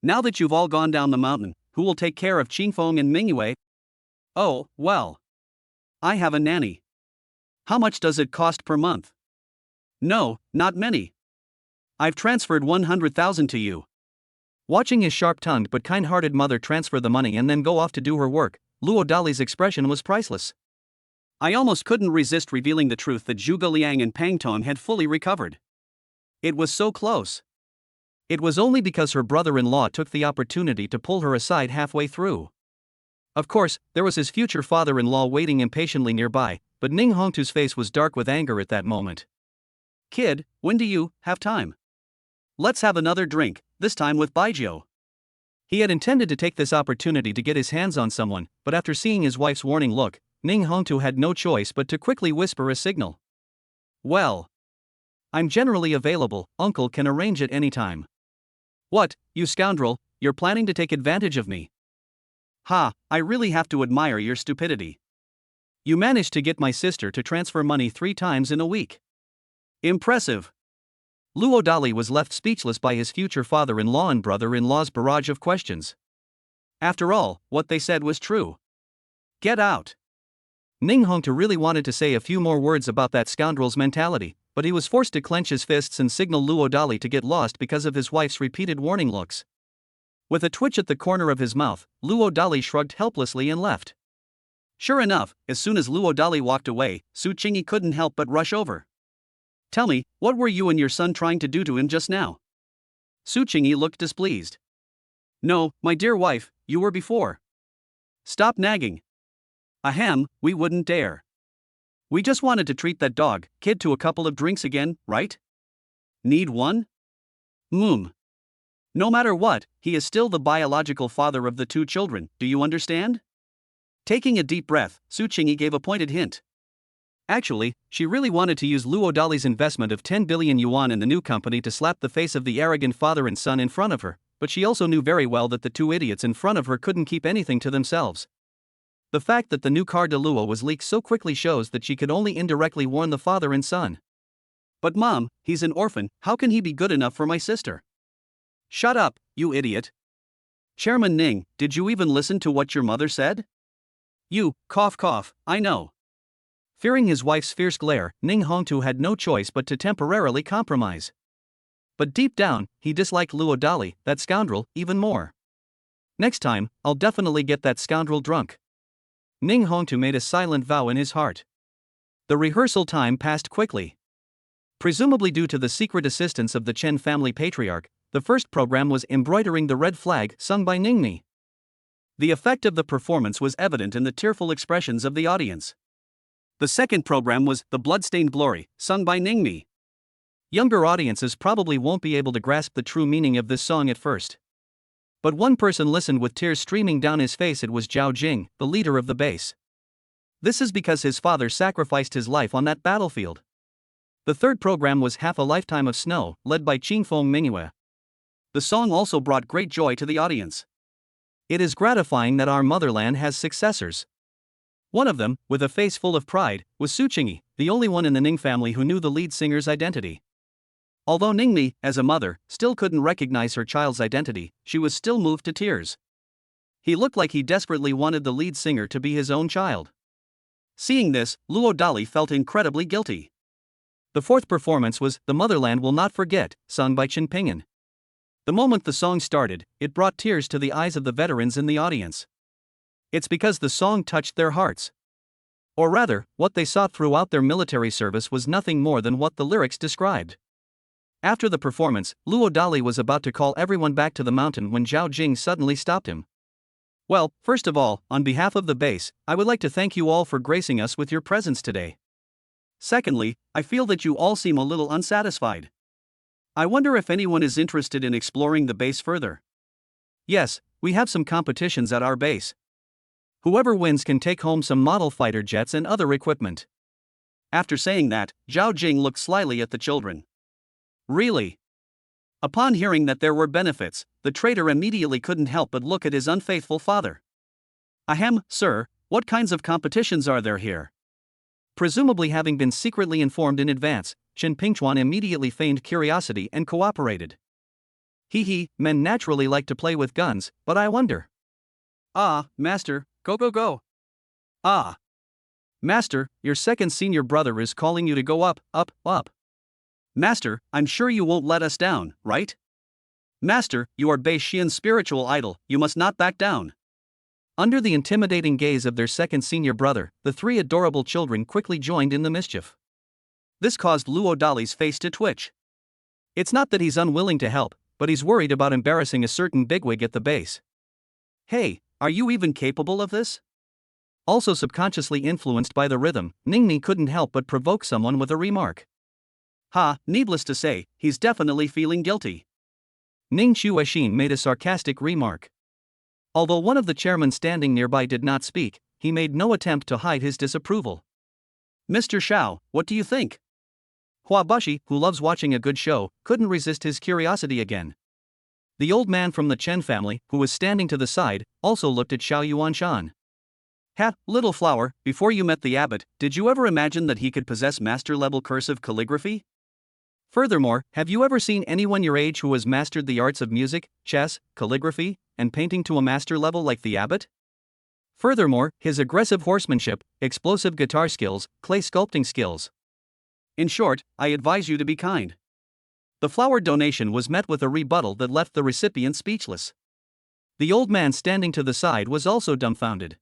Now that you've all gone down the mountain, who will take care of Qingfeng and Mingyue? Oh, well. I have a nanny. How much does it cost per month? No, not many. I've transferred 100,000 to you. Watching his sharp-tongued but kind-hearted mother transfer the money and then go off to do her work, Luo Dali's expression was priceless. I almost couldn't resist revealing the truth that Zhuge Liang and Pang Tong had fully recovered. It was so close. It was only because her brother-in-law took the opportunity to pull her aside halfway through. Of course, there was his future father-in-law waiting impatiently nearby, but Ning Hongtu's face was dark with anger at that moment. Kid, when do you have time? Let's have another drink, this time with Baijiu. He had intended to take this opportunity to get his hands on someone, but after seeing his wife's warning look, Ning Hongtu had no choice but to quickly whisper a signal. Well, I'm generally available, uncle can arrange at any time. What, you scoundrel, you're planning to take advantage of me? Ha, I really have to admire your stupidity. You managed to get my sister to transfer money 3 times in a week. Impressive. Luo Dali was left speechless by his future father-in-law and brother-in-law's barrage of questions. After all, what they said was true. Get out. Ning Hongtu really wanted to say a few more words about that scoundrel's mentality, but he was forced to clench his fists and signal Luo Dali to get lost because of his wife's repeated warning looks. With a twitch at the corner of his mouth, Luo Dali shrugged helplessly and left. Sure enough, as soon as Luo Dali walked away, Su Qingyi couldn't help but rush over. Tell me, what were you and your son trying to do to him just now? Su Qingyi looked displeased. No, my dear wife, you were before. Stop nagging. Ahem, we wouldn't dare. We just wanted to treat that dog, kid to a couple of drinks again, right? Need one? No matter what, he is still the biological father of the 2 children, do you understand? Taking a deep breath, Su Qingyi gave a pointed hint. Actually, she really wanted to use Luo Dali's investment of 10 billion yuan in the new company to slap the face of the arrogant father and son in front of her, but she also knew very well that the 2 idiots in front of her couldn't keep anything to themselves. The fact that the new car de Luo was leaked so quickly shows that she could only indirectly warn the father and son. But mom, he's an orphan, how can he be good enough for my sister? Shut up, you idiot. Chairman Ning, did you even listen to what your mother said? You, cough cough, I know. Fearing his wife's fierce glare, Ning Hongtu had no choice but to temporarily compromise. But deep down, he disliked Luo Dali, that scoundrel, even more. Next time, I'll definitely get that scoundrel drunk. Ning Hongtu made a silent vow in his heart. The rehearsal time passed quickly. Presumably due to the secret assistance of the Chen family patriarch, the first program was Embroidering the Red Flag, sung by Ningmi. The effect of the performance was evident in the tearful expressions of the audience. The second program was The Bloodstained Glory, sung by Ningmi. Younger audiences probably won't be able to grasp the true meaning of this song at first. But one person listened with tears streaming down his face. It was Zhao Jing, the leader of the base. This is because his father sacrificed his life on that battlefield. The third program was Half a Lifetime of Snow, led by Qingfeng Mingyue. The song also brought great joy to the audience. It is gratifying that our motherland has successors. One of them, with a face full of pride, was Su Qingyi, the only one in the Ning family who knew the lead singer's identity. Although Ningmi, as a mother, still couldn't recognize her child's identity, she was still moved to tears. He looked like he desperately wanted the lead singer to be his own child. Seeing this, Luo Dali felt incredibly guilty. The fourth performance was The Motherland Will Not Forget, sung by Chen Ping'an. The moment the song started, it brought tears to the eyes of the veterans in the audience. It's because the song touched their hearts. Or rather, what they sought throughout their military service was nothing more than what the lyrics described. After the performance, Luo Dali was about to call everyone back to the mountain when Zhao Jing suddenly stopped him. Well, first of all, on behalf of the base, I would like to thank you all for gracing us with your presence today. Secondly, I feel that you all seem a little unsatisfied. I wonder if anyone is interested in exploring the base further. Yes, we have some competitions at our base. Whoever wins can take home some model fighter jets and other equipment. After saying that, Zhao Jing looked slyly at the children. Really? Upon hearing that there were benefits, the traitor immediately couldn't help but look at his unfaithful father. Ahem, sir, what kinds of competitions are there here? Presumably having been secretly informed in advance, Chen Pingchuan immediately feigned curiosity and cooperated. Men naturally like to play with guns, but I wonder. Ah, master, go. Ah. Master, your second senior brother is calling you to go up. Master, I'm sure you won't let us down, right? Master, you are Bei Xian's spiritual idol, you must not back down. Under the intimidating gaze of their second senior brother, the three adorable children quickly joined in the mischief. This caused Luo Dali's face to twitch. It's not that he's unwilling to help, but he's worried about embarrassing a certain bigwig at the base. Hey, are you even capable of this? Also subconsciously influenced by the rhythm, Ningni couldn't help but provoke someone with a remark. Needless to say, he's definitely feeling guilty. Ning Chuexin made a sarcastic remark. Although one of the chairmen standing nearby did not speak, he made no attempt to hide his disapproval. Mr. Shao, what do you think? Hua Bushi, who loves watching a good show, couldn't resist his curiosity again. The old man from the Chen family, who was standing to the side, also looked at Xiao Yuanshan. Little flower, before you met the abbot, did you ever imagine that he could possess master-level cursive calligraphy? Furthermore, have you ever seen anyone your age who has mastered the arts of music, chess, calligraphy, and painting to a master level like the abbot? Furthermore, his aggressive horsemanship, explosive guitar skills, clay sculpting skills. In short, I advise you to be kind. The flower donation was met with a rebuttal that left the recipient speechless. The old man standing to the side was also dumbfounded.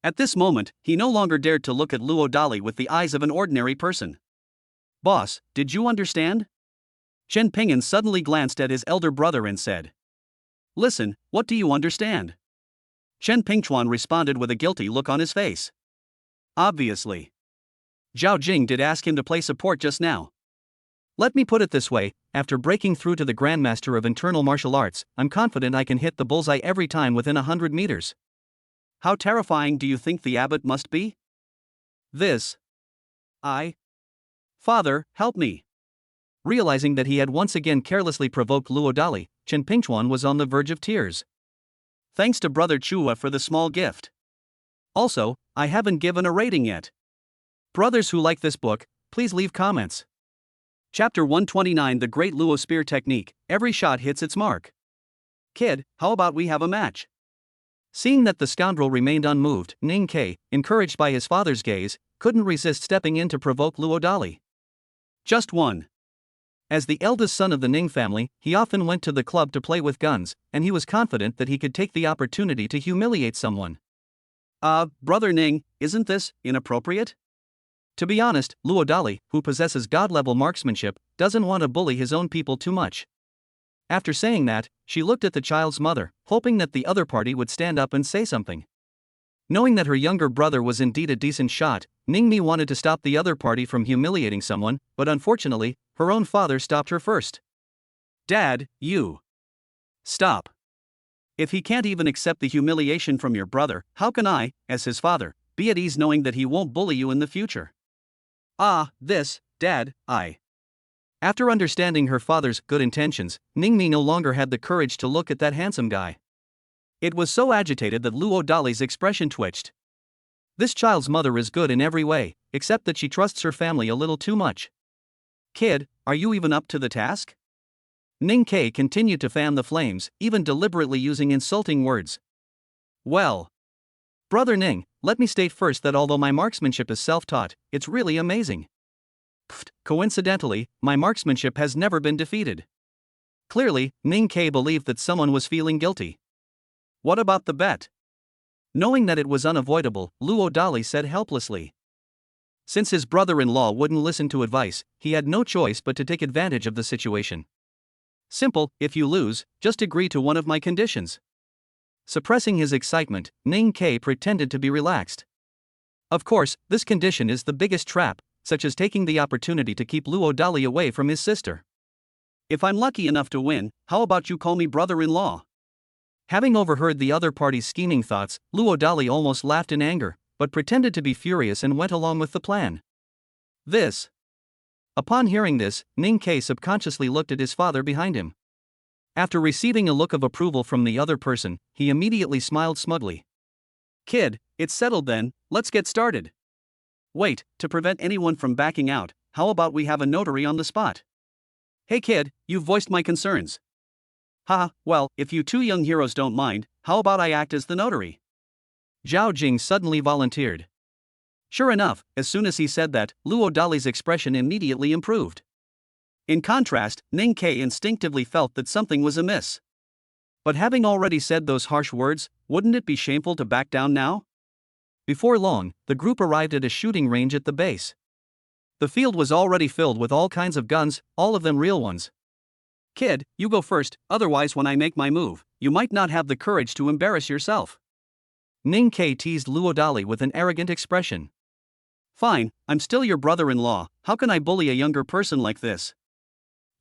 At this moment, he no longer dared to look at Luo Dali with the eyes of an ordinary person. Boss, did you understand? Chen Ping'an suddenly glanced at his elder brother and said. Listen, what do you understand? Chen Pingchuan responded with a guilty look on his face. Obviously. Zhao Jing did ask him to play support just now. Let me put it this way, after breaking through to the Grandmaster of Internal Martial Arts, I'm confident I can hit the bullseye every time within 100 meters. How terrifying do you think the abbot must be? Father, help me. Realizing that he had once again carelessly provoked Luo Dali, Chen Pingchuan was on the verge of tears. Thanks to Brother Chua for the small gift. Also, I haven't given a rating yet. Brothers who like this book, please leave comments. Chapter 129 The Great Luo Spear Technique, every shot hits its mark. Kid, how about we have a match? Seeing that the scoundrel remained unmoved, Ning Ke, encouraged by his father's gaze, couldn't resist stepping in to provoke Luo Dali. Just one. As the eldest son of the Ning family, he often went to the club to play with guns, and he was confident that he could take the opportunity to humiliate someone. Brother Ning, isn't this inappropriate? To be honest, Luo Dali, who possesses god-level marksmanship, doesn't want to bully his own people too much. After saying that, she looked at the child's mother, hoping that the other party would stand up and say something. Knowing that her younger brother was indeed a decent shot, Ningmi wanted to stop the other party from humiliating someone, but unfortunately, her own father stopped her first. Dad, you. Stop. If he can't even accept the humiliation from your brother, how can I, as his father, be at ease knowing that he won't bully you in the future? Dad, I. After understanding her father's good intentions, Ningmi no longer had the courage to look at that handsome guy. It was so agitated that Luo Dali's expression twitched. This child's mother is good in every way, except that she trusts her family a little too much. Kid, are you even up to the task? Ning Ke continued to fan the flames, even deliberately using insulting words. Well. Brother Ning, let me state first that although my marksmanship is self-taught, it's really amazing. Coincidentally, my marksmanship has never been defeated. Clearly, Ning Ke believed that someone was feeling guilty. What about the bet? Knowing that it was unavoidable, Luo Dali said helplessly. Since his brother-in-law wouldn't listen to advice, he had no choice but to take advantage of the situation. Simple, if you lose, just agree to one of my conditions. Suppressing his excitement, Ning Ke pretended to be relaxed. Of course, this condition is the biggest trap, such as taking the opportunity to keep Luo Dali away from his sister. If I'm lucky enough to win, how about you call me brother-in-law? Having overheard the other party's scheming thoughts, Luo Dali almost laughed in anger, but pretended to be furious and went along with the plan. Upon hearing this, Ning Ke subconsciously looked at his father behind him. After receiving a look of approval from the other person, he immediately smiled smugly. Kid, it's settled then, let's get started. Wait, to prevent anyone from backing out, how about we have a notary on the spot? Hey kid, you've voiced my concerns. Well, if you two young heroes don't mind, how about I act as the notary? Zhao Jing suddenly volunteered. Sure enough, as soon as he said that, Luo Dali's expression immediately improved. In contrast, Ning Ke instinctively felt that something was amiss. But having already said those harsh words, wouldn't it be shameful to back down now? Before long, the group arrived at a shooting range at the base. The field was already filled with all kinds of guns, all of them real ones. Kid, you go first, otherwise when I make my move, you might not have the courage to embarrass yourself. Ning Ke teased Luo Dali with an arrogant expression. Fine, I'm still your brother-in-law, how can I bully a younger person like this?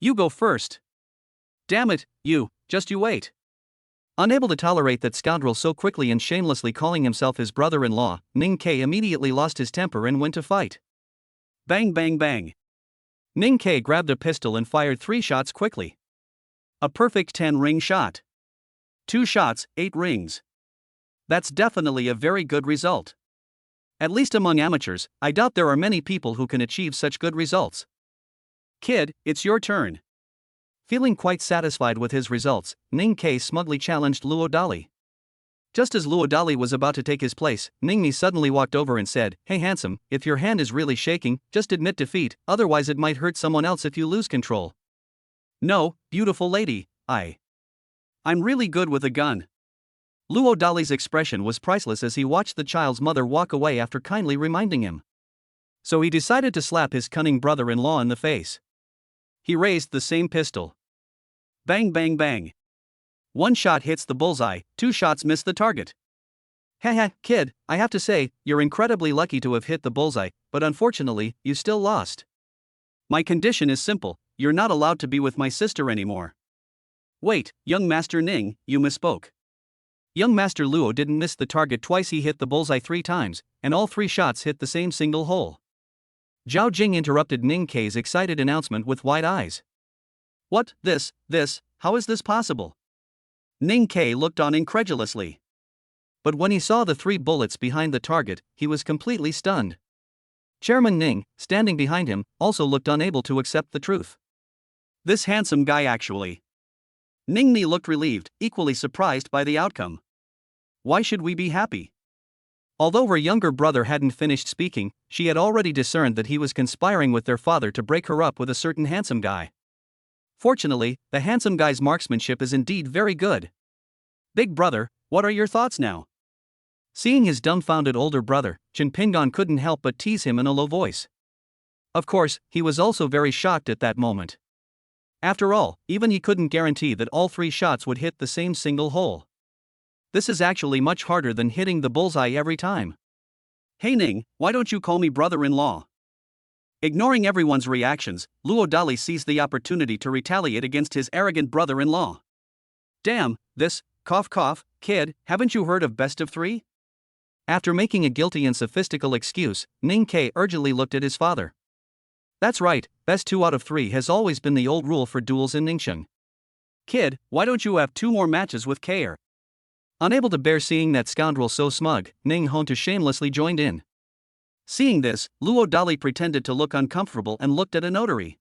You go first. Damn it, just you wait. Unable to tolerate that scoundrel so quickly and shamelessly calling himself his brother-in-law, Ning Ke immediately lost his temper and went to fight. Bang bang bang. Ning Ke grabbed a pistol and fired 3 shots quickly. A perfect 10-ring shot. 2 shots, 8 rings. That's definitely a very good result. At least among amateurs, I doubt there are many people who can achieve such good results. Kid, it's your turn. Feeling quite satisfied with his results, Ning Ke smugly challenged Luo Dali. Just as Luo Dali was about to take his place, Ning Mi suddenly walked over and said, Hey handsome, if your hand is really shaking, just admit defeat, otherwise it might hurt someone else if you lose control. No, beautiful lady, I'm really good with a gun. Luo Dali's expression was priceless as he watched the child's mother walk away after kindly reminding him. So he decided to slap his cunning brother-in-law in the face. He raised the same pistol. Bang bang bang. 1 shot hits the bullseye, 2 shots miss the target. Haha, kid, I have to say, you're incredibly lucky to have hit the bullseye, but unfortunately, you still lost. My condition is simple, you're not allowed to be with my sister anymore. Wait, young Master Ning, you misspoke. Young Master Luo didn't miss the target twice, he hit the bullseye 3 times, and all 3 shots hit the same single hole. Zhao Jing interrupted Ning Ke's excited announcement with wide eyes. What, this, how is this possible? Ning Ke looked on incredulously. But when he saw the 3 bullets behind the target, he was completely stunned. Chairman Ning, standing behind him, also looked unable to accept the truth. This handsome guy actually. Ning Mi looked relieved, equally surprised by the outcome. Why should we be happy? Although her younger brother hadn't finished speaking, she had already discerned that he was conspiring with their father to break her up with a certain handsome guy. Fortunately, the handsome guy's marksmanship is indeed very good. Big brother, what are your thoughts now? Seeing his dumbfounded older brother, Chen Pingon couldn't help but tease him in a low voice. Of course, he was also very shocked at that moment. After all, even he couldn't guarantee that all 3 shots would hit the same single hole. This is actually much harder than hitting the bullseye every time. Hey Ning, why don't you call me brother-in-law? Ignoring everyone's reactions, Luo Dali seized the opportunity to retaliate against his arrogant brother-in-law. Damn, this, cough, kid, haven't you heard of best of 3? After making a guilty and sophistical excuse, Ning Ke urgently looked at his father. That's right, best 2 out of 3 has always been the old rule for duels in Ningxing. Kid, why don't you have 2 more matches with Kair? Unable to bear seeing that scoundrel so smug, Ning Hontu shamelessly joined in. Seeing this, Luo Dali pretended to look uncomfortable and looked at a notary.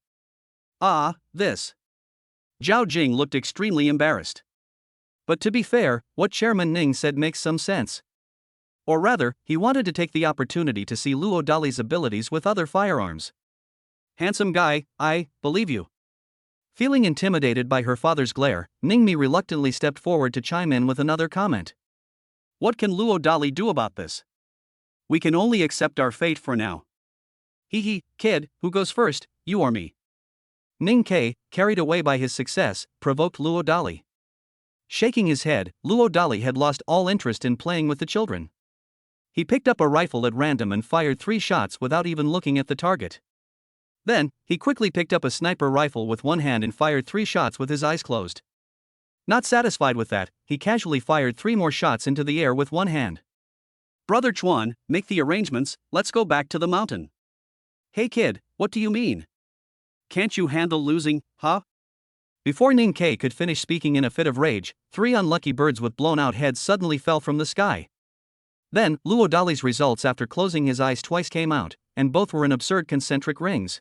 This. Zhao Jing looked extremely embarrassed. But to be fair, what Chairman Ning said makes some sense. Or rather, he wanted to take the opportunity to see Luo Dali's abilities with other firearms. Handsome guy, I believe you. Feeling intimidated by her father's glare, Ning Mi reluctantly stepped forward to chime in with another comment. What can Luo Dali do about this? We can only accept our fate for now. Kid, who goes first, you or me? Ning Ke, carried away by his success, provoked Luo Dali. Shaking his head, Luo Dali had lost all interest in playing with the children. He picked up a rifle at random and fired 3 shots without even looking at the target. Then, he quickly picked up a sniper rifle with one hand and fired 3 shots with his eyes closed. Not satisfied with that, he casually fired 3 more shots into the air with one hand. Brother Chuan, make the arrangements, let's go back to the mountain. Hey kid, what do you mean? Can't you handle losing, huh? Before Ning Ke could finish speaking in a fit of rage, 3 unlucky birds with blown-out heads suddenly fell from the sky. Then, Luo Dali's results after closing his eyes twice came out, and both were in absurd concentric rings.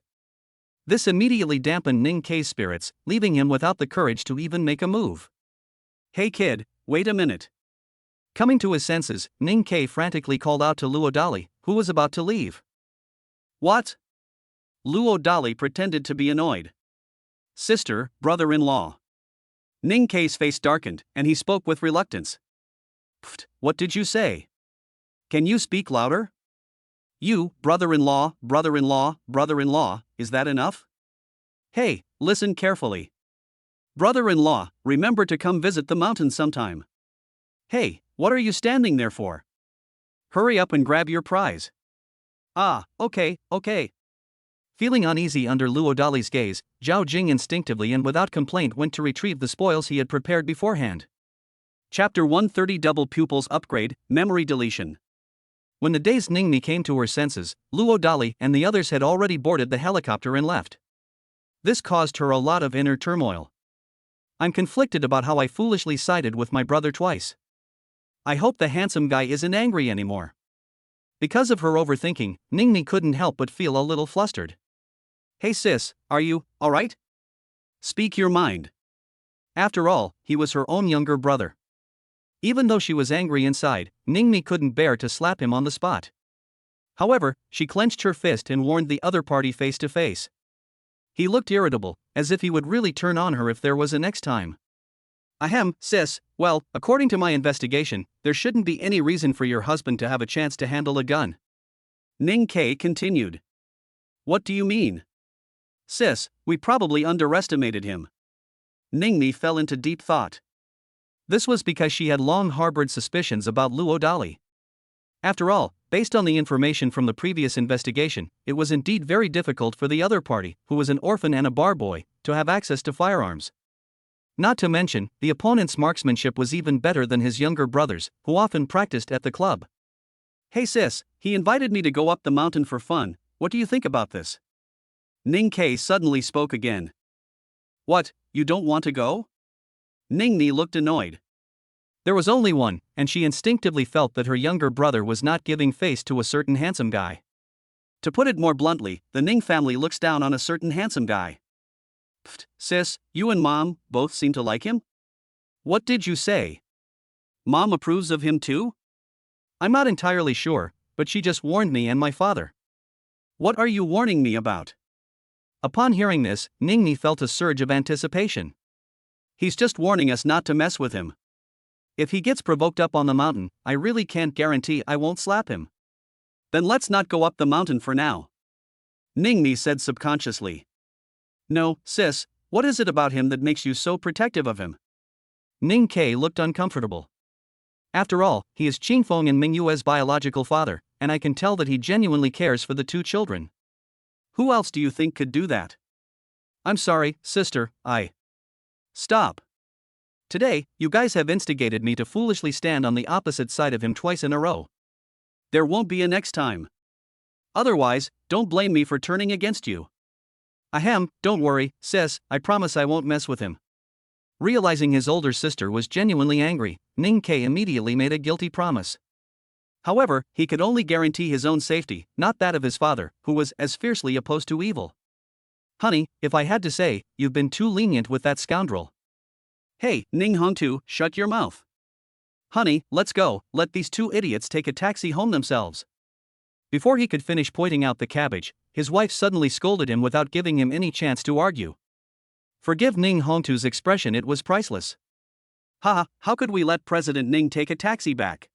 This immediately dampened Ning Ke's spirits, leaving him without the courage to even make a move. Hey kid, wait a minute. Coming to his senses, Ning Ke frantically called out to Luo Dali, who was about to leave. What? Luo Dali pretended to be annoyed. sister, brother-in-law. Ning Kei's face darkened, and he spoke with reluctance. Pfft, what did you say? Can you speak louder? You, brother-in-law, brother-in-law, brother-in-law, is that enough? Hey, listen carefully. Brother-in-law, remember to come visit the mountain sometime. Hey, what are you standing there for? Hurry up and grab your prize. Ah, okay. Feeling uneasy under Luo Dali's gaze, Zhao Jing instinctively and without complaint went to retrieve the spoils he had prepared beforehand. Chapter 130 Double Pupils Upgrade, Memory Deletion. When the dazed Ningmi came to her senses, Luo Dali and the others had already boarded the helicopter and left. This caused her a lot of inner turmoil. I'm conflicted about how I foolishly sided with my brother twice. I hope the handsome guy isn't angry anymore. Because of her overthinking, Ningmi couldn't help but feel a little flustered. Hey sis, are you alright? Speak your mind. After all, he was her own younger brother. Even though she was angry inside, Ningmi couldn't bear to slap him on the spot. However, she clenched her fist and warned the other party face to face. He looked irritable, as if he would really turn on her if there was a next time. Ahem, sis, well, according to my investigation, there shouldn't be any reason for your husband to have a chance to handle a gun. Ning Kei continued. What do you mean? Sis, we probably underestimated him. Ningmi fell into deep thought. This was because she had long harbored suspicions about Luo Dali. After all, based on the information from the previous investigation, it was indeed very difficult for the other party, who was an orphan and a bar boy, to have access to firearms. Not to mention, the opponent's marksmanship was even better than his younger brothers, who often practiced at the club. Hey sis, he invited me to go up the mountain for fun, what do you think about this? Ning Kei suddenly spoke again. What, you don't want to go? Ningni looked annoyed. There was only one, and she instinctively felt that her younger brother was not giving face to a certain handsome guy. To put it more bluntly, the Ning family looks down on a certain handsome guy. Pfft, sis, you and Mom both seem to like him? What did you say? Mom approves of him too? I'm not entirely sure, but she just warned me and my father. What are you warning me about? Upon hearing this, Ningni felt a surge of anticipation. He's just warning us not to mess with him. If he gets provoked up on the mountain, I really can't guarantee I won't slap him. Then let's not go up the mountain for now. Ningmi said subconsciously. No, sis, what is it about him that makes you so protective of him? Ning Kei looked uncomfortable. After all, he is Qingfeng and Mingyue's biological father, and I can tell that he genuinely cares for the two children. Who else do you think could do that? I'm sorry, sister, Stop. Today, you guys have instigated me to foolishly stand on the opposite side of him twice in a row. There won't be a next time. Otherwise, don't blame me for turning against you. Ahem, don't worry, sis, I promise I won't mess with him. Realizing his older sister was genuinely angry, Ning Kei immediately made a guilty promise. However, he could only guarantee his own safety, not that of his father, who was as fiercely opposed to evil. Honey, if I had to say, you've been too lenient with that scoundrel. Hey, Ning Hongtu, shut your mouth. Honey, let's go, let these two idiots take a taxi home themselves. Before he could finish pointing out the cabbage, his wife suddenly scolded him without giving him any chance to argue. Forgive Ning Hongtu's expression, it was priceless. Haha, how could we let President Ning take a taxi back?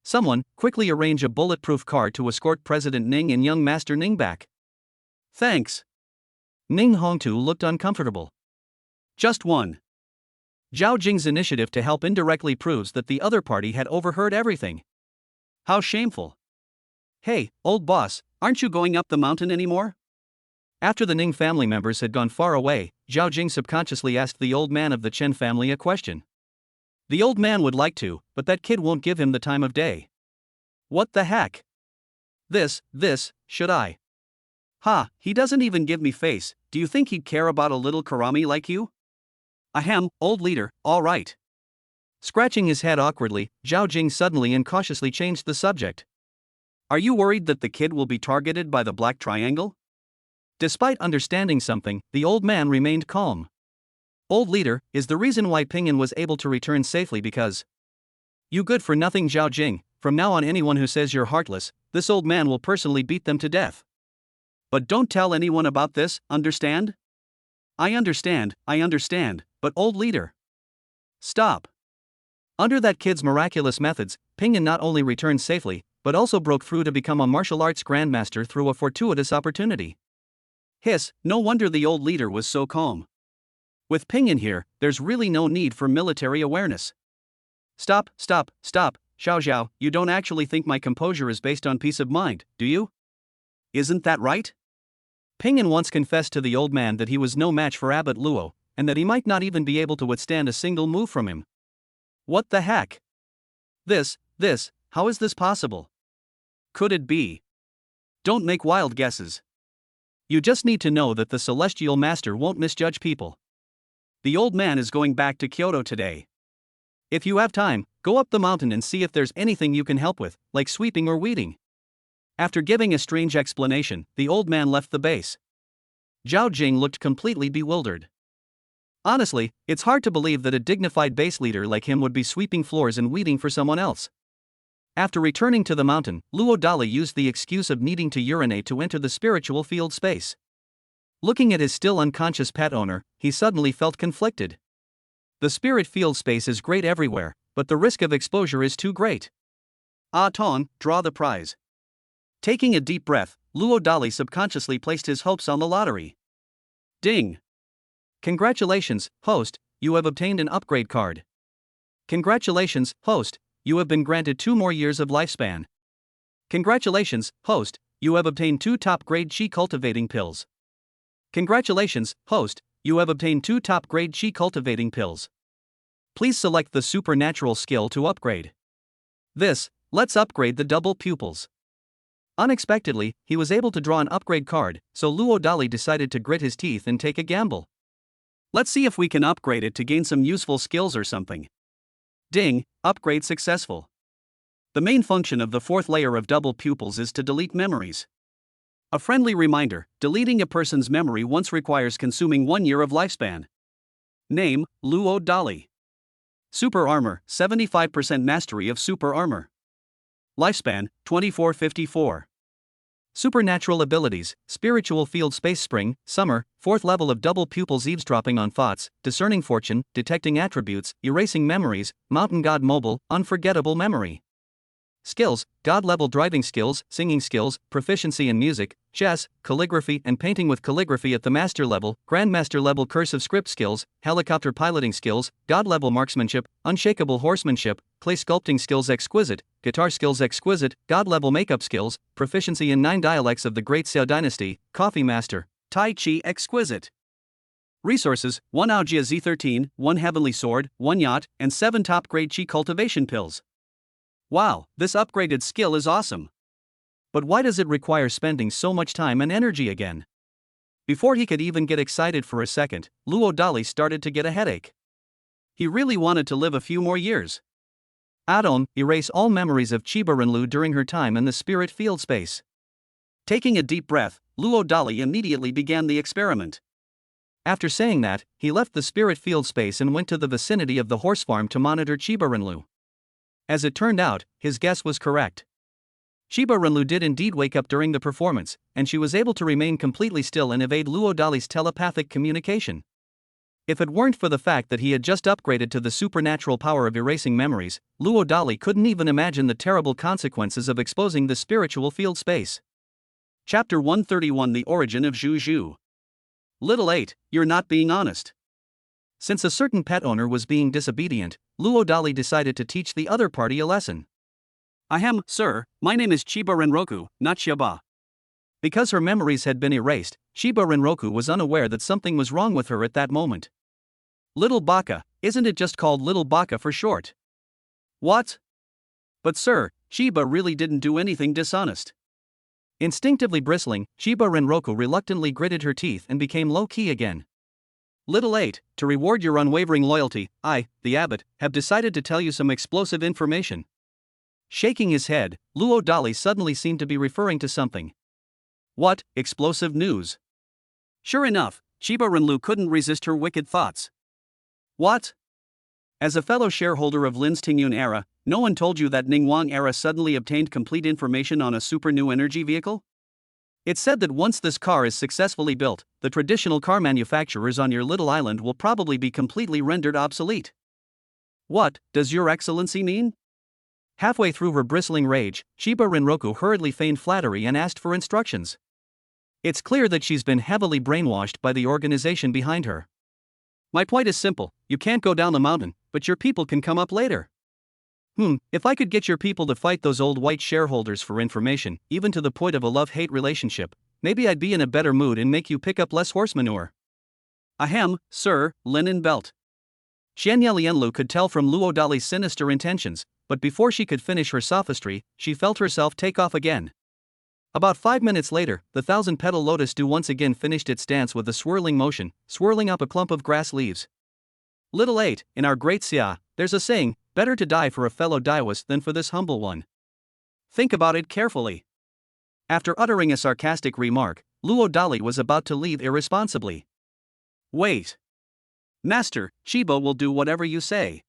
Someone, quickly arrange a bulletproof car to escort President Ning and young Master Ning back. Thanks. Ning Hongtu looked uncomfortable. Just one. Zhao Jing's initiative to help indirectly proves that the other party had overheard everything. How shameful. Hey, old boss, aren't you going up the mountain anymore? After the Ning family members had gone far away, Zhao Jing subconsciously asked the old man of the Chen family a question. The old man would like to, but that kid won't give him the time of day. What the heck? This, should I? Ha, he doesn't even give me face, do you think he'd care about a little karami like you? Ahem, old leader, all right. Scratching his head awkwardly, Zhao Jing suddenly and cautiously changed the subject. Are you worried that the kid will be targeted by the Black Triangle? Despite understanding something, the old man remained calm. Old leader, is the reason why Pingyan was able to return safely because you good for nothing Zhao Jing, from now on anyone who says you're heartless, this old man will personally beat them to death. But don't tell anyone about this, understand? I understand, but old leader. Stop. Under that kid's miraculous methods, Pinyin not only returned safely, but also broke through to become a martial arts grandmaster through a fortuitous opportunity. Hiss, no wonder the old leader was so calm. With Pinyin here, there's really no need for military awareness. Stop, Xiao Xiao, you don't actually think my composure is based on peace of mind, do you? Isn't that right? Pinyin once confessed to the old man that he was no match for Abbot Luo, and that he might not even be able to withstand a single move from him. What the heck? How is this possible? Could it be? Don't make wild guesses. You just need to know that the celestial master won't misjudge people. The old man is going back to Kyoto today. If you have time, go up the mountain and see if there's anything you can help with, like sweeping or weeding. After giving a strange explanation, the old man left the base. Zhao Jing looked completely bewildered. Honestly, it's hard to believe that a dignified base leader like him would be sweeping floors and weeding for someone else. After returning to the mountain, Luo Dali used the excuse of needing to urinate to enter the spiritual field space. Looking at his still unconscious pet owner, he suddenly felt conflicted. The spirit field space is great everywhere, but the risk of exposure is too great. Ah Ton, draw the prize. Taking a deep breath, Luo Dali subconsciously placed his hopes on the lottery. Ding! Congratulations, host, you have obtained an upgrade card. Congratulations, host, you have been granted 2 more years of lifespan. Congratulations, host, you have obtained 2 top-grade Qi cultivating pills. Congratulations, host, you have obtained 2 top-grade Qi cultivating pills. Please select the supernatural skill to upgrade. Let's upgrade the double pupils. Unexpectedly, he was able to draw an upgrade card, so Luo Dali decided to grit his teeth and take a gamble. Let's see if we can upgrade it to gain some useful skills or something. Ding, upgrade successful. The main function of the 4th layer of double pupils is to delete memories. A friendly reminder, deleting a person's memory once requires consuming 1 year of lifespan. Name, Luo Dali. Super Armor, 75% mastery of Super Armor. Lifespan, 2454. Supernatural abilities, Spiritual Field Space Spring, Summer, 4th level of double pupils eavesdropping on thoughts, discerning fortune, detecting attributes, erasing memories, Mountain God Mobile, unforgettable memory. Skills, God-level driving skills, singing skills, proficiency in music, chess, calligraphy and painting with calligraphy at the master level, grandmaster level cursive script skills, helicopter piloting skills, God-level marksmanship, unshakable horsemanship, clay sculpting skills exquisite, guitar skills exquisite, God-level makeup skills, proficiency in 9 dialects of the Great Xiao Dynasty, coffee master, Tai Chi exquisite. Resources, 1 Aojia Z13, 1 Heavenly Sword, 1 Yacht, and 7 top-grade Qi cultivation pills. Wow, this upgraded skill is awesome. But why does it require spending so much time and energy again? Before he could even get excited for a second, Luo Dali started to get a headache. He really wanted to live a few more years. Adon, erase all memories of Chiba Renlu during her time in the spirit field space. Taking a deep breath, Luo Dali immediately began the experiment. After saying that, he left the spirit field space and went to the vicinity of the horse farm to monitor Chiba Renlu. As it turned out, his guess was correct. Chiba Renlu did indeed wake up during the performance, and she was able to remain completely still and evade Luo Dali's telepathic communication. If it weren't for the fact that he had just upgraded to the supernatural power of erasing memories, Luo Dali couldn't even imagine the terrible consequences of exposing the spiritual field space. Chapter 131 The Origin of Zhu Zhu. Little 8, you're not being honest. Since a certain pet owner was being disobedient, Luo Dali decided to teach the other party a lesson. Ahem, sir, my name is Chiba Renroku, not Shiba. Because her memories had been erased, Shiba Renroku was unaware that something was wrong with her at that moment. Little Baka, isn't it just called Little Baka for short? What? But sir, Shiba really didn't do anything dishonest. Instinctively bristling, Shiba Renroku reluctantly gritted her teeth and became low-key again. Little 8, to reward your unwavering loyalty, I, the abbot, have decided to tell you some explosive information. Shaking his head, Luo Dali suddenly seemed to be referring to something. What, explosive news? Sure enough, Chiba Renlu couldn't resist her wicked thoughts. What? As a fellow shareholder of Lin's Tingyun era, no one told you that Ningguang era suddenly obtained complete information on a super new energy vehicle? It's said that once this car is successfully built, the traditional car manufacturers on your little island will probably be completely rendered obsolete. What does Your Excellency mean? Halfway through her bristling rage, Shiba Rinroku hurriedly feigned flattery and asked for instructions. It's clear that she's been heavily brainwashed by the organization behind her. My point is simple: you can't go down the mountain, but your people can come up later. If I could get your people to fight those old white shareholders for information, even to the point of a love-hate relationship, maybe I'd be in a better mood and make you pick up less horse manure. Ahem, sir, linen belt. Xianya Lianlu could tell from Luo Dali's sinister intentions, but before she could finish her sophistry, she felt herself take off again. About 5 minutes later, the thousand-petal lotus dew once again finished its dance with a swirling motion, swirling up a clump of grass leaves. Little 8, in our great Xia, there's a saying, better to die for a fellow Daiwas than for this humble one. Think about it carefully. After uttering a sarcastic remark, Luo Dali was about to leave irresponsibly. Wait. Master, Shiba will do whatever you say.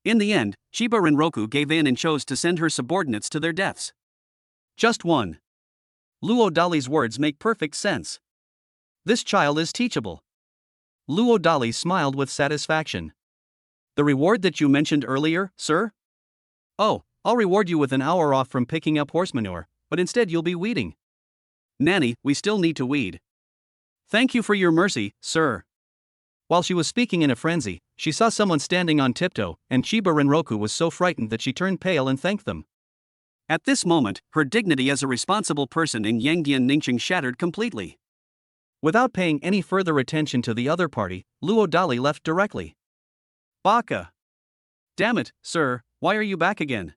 In the end, Shiba Rinroku gave in and chose to send her subordinates to their deaths. Just one. Luo Dali's words make perfect sense. This child is teachable. Luo Dali smiled with satisfaction. The reward that you mentioned earlier, sir? Oh, I'll reward you with an hour off from picking up horse manure, but instead you'll be weeding. Nanny, we still need to weed. Thank you for your mercy, sir. While she was speaking in a frenzy, she saw someone standing on tiptoe, and Shiba Rinroku was so frightened that she turned pale and thanked them. At this moment, her dignity as a responsible person in Yangdian Ningqing shattered completely. Without paying any further attention to the other party, Luo Dali left directly. Baka! Damn it, sir, why are you back again?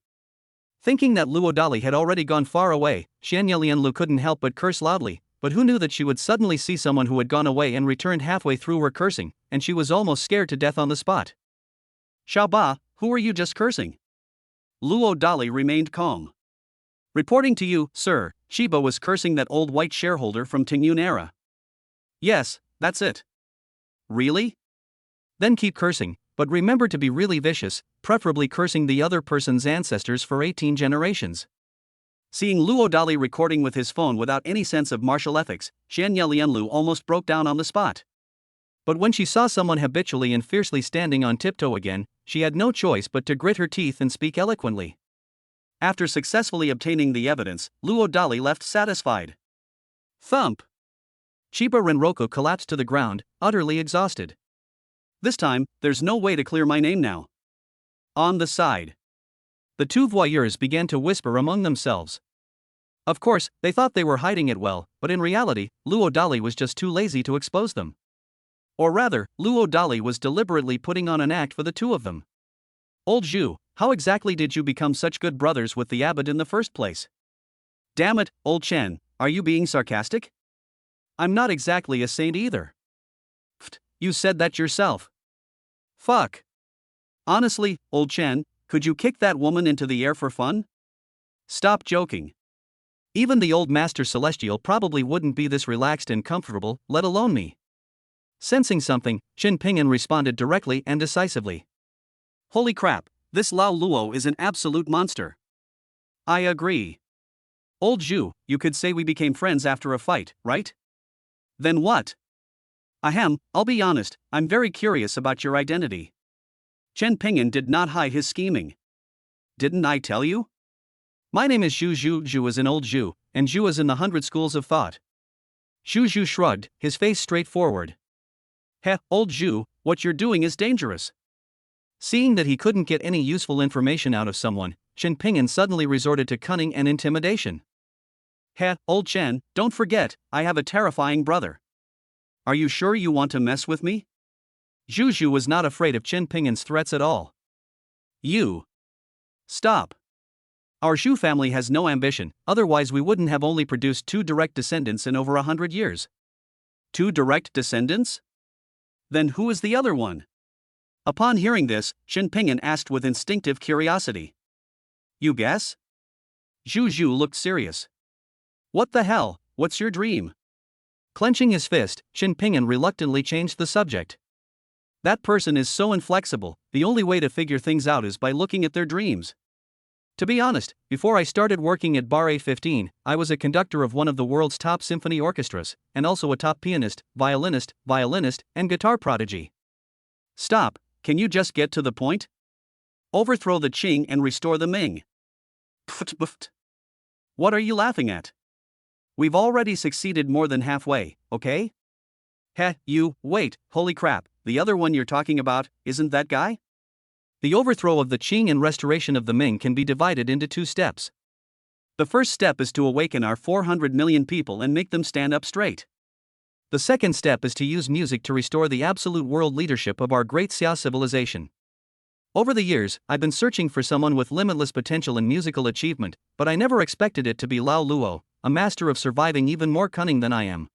Thinking that Luo Dali had already gone far away, Xianya Lianlu couldn't help but curse loudly, but who knew that she would suddenly see someone who had gone away and returned halfway through her cursing, and she was almost scared to death on the spot. Xiaoba, who were you just cursing? Luo Dali remained calm. Reporting to you, sir, Shiba was cursing that old white shareholder from Tingyun era. Yes, that's it. Really? Then keep cursing, but remember to be really vicious, preferably cursing the other person's ancestors for 18 generations. Seeing Luo Dali recording with his phone without any sense of martial ethics, Xianya Lianlu almost broke down on the spot. But when she saw someone habitually and fiercely standing on tiptoe again, she had no choice but to grit her teeth and speak eloquently. After successfully obtaining the evidence, Luo Dali left satisfied. Thump! Shiba Rinroku collapsed to the ground, utterly exhausted. This time, there's no way to clear my name now. On the side. The two voyeurs began to whisper among themselves. Of course, they thought they were hiding it well, but in reality, Luo Dali was just too lazy to expose them. Or rather, Luo Dali was deliberately putting on an act for the two of them. Old Zhu, how exactly did you become such good brothers with the abbot in the first place? Damn it, old Chen, are you being sarcastic? I'm not exactly a saint either. Pfft, you said that yourself. Fuck. Honestly, old Chen, could you kick that woman into the air for fun? Stop joking. Even the old Master Celestial probably wouldn't be this relaxed and comfortable, let alone me. Sensing something, Qin Pingan responded directly and decisively. Holy crap, this Lao Luo is an absolute monster. I agree. Old Zhu, you could say we became friends after a fight, right? Then what? Ahem, I'll be honest, I'm very curious about your identity. Chen Pingan did not hide his scheming. Didn't I tell you? My name is Zhu Zhu. Zhu is in old Zhu, and Zhu is in the 100 schools of thought. Zhu Zhu shrugged, his face straightforward. Heh, old Zhu, what you're doing is dangerous. Seeing that he couldn't get any useful information out of someone, Chen Pingan suddenly resorted to cunning and intimidation. Heh, old Chen, don't forget, I have a terrifying brother. Are you sure you want to mess with me? Zhu Zhu was not afraid of Chen Pingan's threats at all. You. Stop. Our Zhu family has no ambition, otherwise we wouldn't have only produced 2 direct descendants in over 100 years. 2 direct descendants? Then who is the other one? Upon hearing this, Chen Pingan asked with instinctive curiosity. You guess? Zhu Zhu looked serious. What the hell, what's your dream? Clenching his fist, Chen Pingan reluctantly changed the subject. That person is so inflexible, the only way to figure things out is by looking at their dreams. To be honest, before I started working at Bar A15, I was a conductor of one of the world's top symphony orchestras, and also a top pianist, violinist, and guitar prodigy. Stop, can you just get to the point? Overthrow the Qing and restore the Ming. Pft. What are you laughing at? We've already succeeded more than halfway, okay? Heh, wait, holy crap, the other one you're talking about, isn't that guy? The overthrow of the Qing and restoration of the Ming can be divided into 2 steps. The first step is to awaken our 400 million people and make them stand up straight. The second step is to use music to restore the absolute world leadership of our great Xia civilization. Over the years, I've been searching for someone with limitless potential and musical achievement, but I never expected it to be Lao Luo, a master of surviving even more cunning than I am.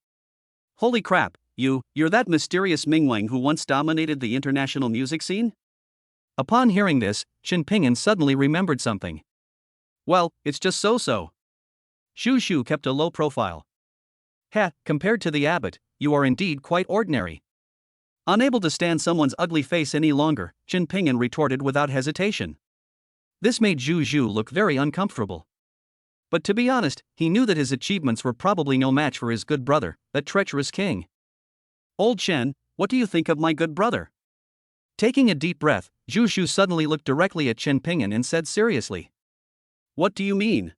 Holy crap, you're that mysterious Mingwang who once dominated the international music scene? Upon hearing this, Chen Ping'an suddenly remembered something. Well, it's just so. Xu Shu kept a low profile. Heh, compared to the abbot, you are indeed quite ordinary. Unable to stand someone's ugly face any longer, Chen Ping'an retorted without hesitation. This made Zhu Zhu look very uncomfortable. But to be honest, he knew that his achievements were probably no match for his good brother, that treacherous king. Old Chen, what do you think of my good brother? Taking a deep breath, Zhu Zhu suddenly looked directly at Chen Ping'an and said seriously. What do you mean?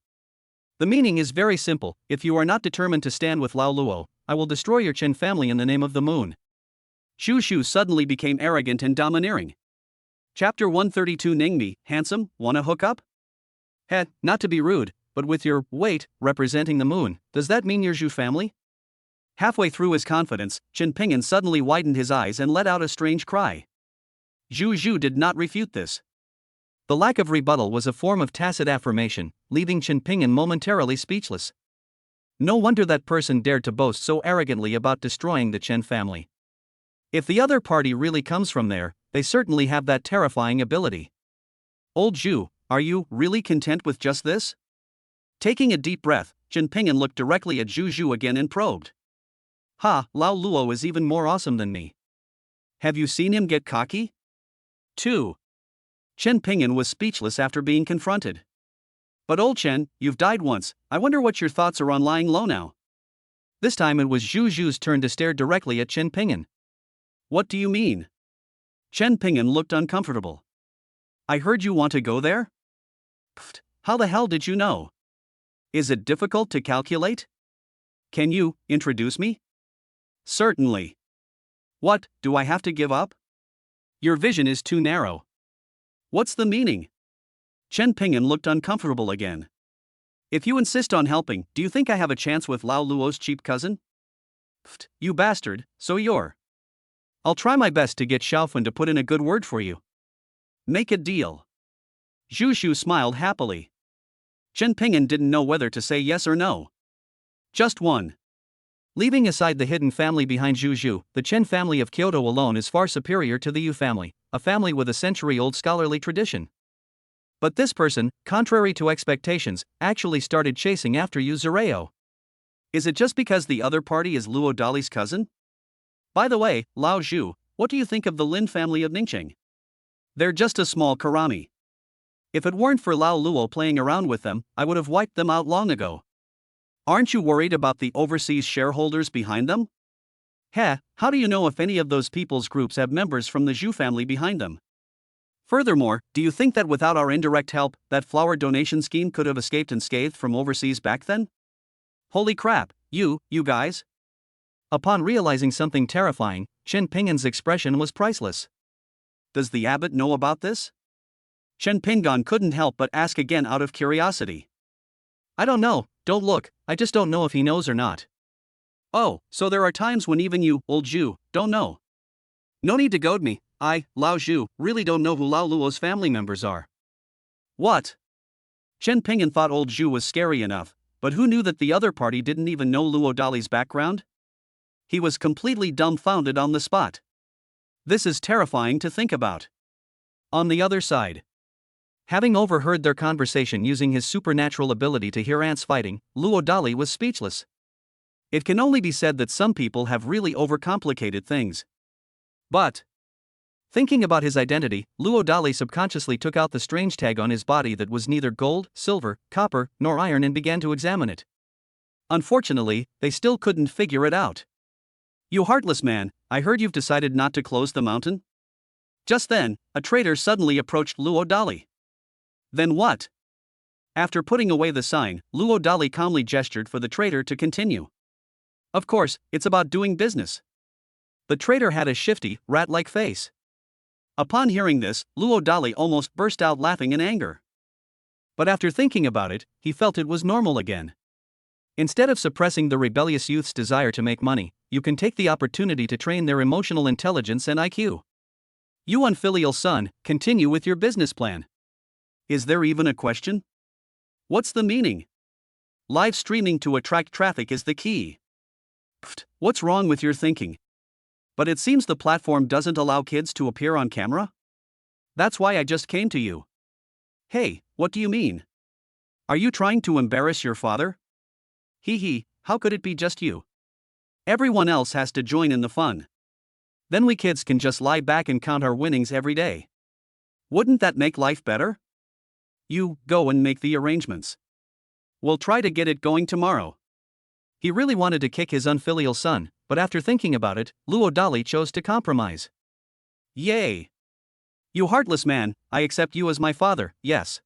The meaning is very simple: if you are not determined to stand with Lao Luo, I will destroy your Chen family in the name of the moon. Xu Shu suddenly became arrogant and domineering. Chapter 132 Ningmi, handsome, wanna hook up? Heh, not to be rude, but with your weight representing the moon, does that mean your Zhu family? Halfway through his confidence, Chen Ping'an suddenly widened his eyes and let out a strange cry. Zhu Zhu did not refute this. The lack of rebuttal was a form of tacit affirmation, leaving Chen Ping'an momentarily speechless. No wonder that person dared to boast so arrogantly about destroying the Chen family. If the other party really comes from there, they certainly have that terrifying ability. Old Zhu, are you really content with just this? Taking a deep breath, Chen Ping'an looked directly at Zhu Zhu again and probed. Ha, Lao Luo is even more awesome than me. Have you seen him get cocky? 2. Chen Ping'an was speechless after being confronted. But old Chen, you've died once, I wonder what your thoughts are on lying low now. This time it was Zhu Zhu's turn to stare directly at Chen Ping'an. What do you mean? Chen Ping'an looked uncomfortable. I heard you want to go there? Pfft, how the hell did you know? Is it difficult to calculate? Can you introduce me? Certainly. What, do I have to give up? Your vision is too narrow. What's the meaning? Chen Ping'an looked uncomfortable again. If you insist on helping, do you think I have a chance with Lao Luo's cheap cousin? Pfft, you bastard, so you're. I'll try my best to get Xiaofun to put in a good word for you. Make a deal. Zhu Shu smiled happily. Chen Ping'an didn't know whether to say yes or no. Just one. Leaving aside the hidden family behind Zhu Zhu, the Chen family of Kyoto alone is far superior to the Yu family, a family with a century-old scholarly tradition. But this person, contrary to expectations, actually started chasing after Yu Zureo. Is it just because the other party is Luo Dali's cousin? By the way, Lao Zhu, what do you think of the Lin family of Ningqing? They're just a small karami. If it weren't for Lao Luo playing around with them, I would have wiped them out long ago. Aren't you worried about the overseas shareholders behind them? Heh, how do you know if any of those people's groups have members from the Zhu family behind them? Furthermore, do you think that without our indirect help, that flower donation scheme could have escaped unscathed from overseas back then? Holy crap, you guys? Upon realizing something terrifying, Chen Ping'an's expression was priceless. Does the abbot know about this? Chen Ping'an couldn't help but ask again out of curiosity. I don't know, don't look, I just don't know if he knows or not. Oh, so there are times when even you, old Zhu, don't know. No need to goad me, I, Lao Zhu, really don't know who Lao Luo's family members are. What? Chen Ping'an thought old Zhu was scary enough, but who knew that the other party didn't even know Luo Dali's background? He was completely dumbfounded on the spot. This is terrifying to think about. On the other side, having overheard their conversation using his supernatural ability to hear ants fighting, Luo Dali was speechless. It can only be said that some people have really overcomplicated things. But Thinking about his identity, Luo Dali subconsciously took out the strange tag on his body that was neither gold, silver, copper, nor iron and began to examine it. Unfortunately, they still couldn't figure it out. "You heartless man, I heard you've decided not to close the mountain?" Just then, a trader suddenly approached Luo Dali. "Then what?" After putting away the sign, Luo Dali calmly gestured for the trader to continue. "Of course, it's about doing business." The trader had a shifty, rat-like face. Upon hearing this, Luo Dali almost burst out laughing in anger. But after thinking about it, he felt it was normal again. Instead of suppressing the rebellious youth's desire to make money, you can take the opportunity to train their emotional intelligence and IQ. You unfilial son, continue with your business plan. Is there even a question? What's the meaning? Live streaming to attract traffic is the key. Pfft, what's wrong with your thinking? But it seems the platform doesn't allow kids to appear on camera? That's why I just came to you. Hey, what do you mean? Are you trying to embarrass your father? Hee, how could it be just you? Everyone else has to join in the fun. Then we kids can just lie back and count our winnings every day. Wouldn't that make life better? You, go and make the arrangements. We'll try to get it going tomorrow. He really wanted to kick his unfilial son, but after thinking about it, Luo Dali chose to compromise. Yay! You heartless man, I accept you as my father, yes.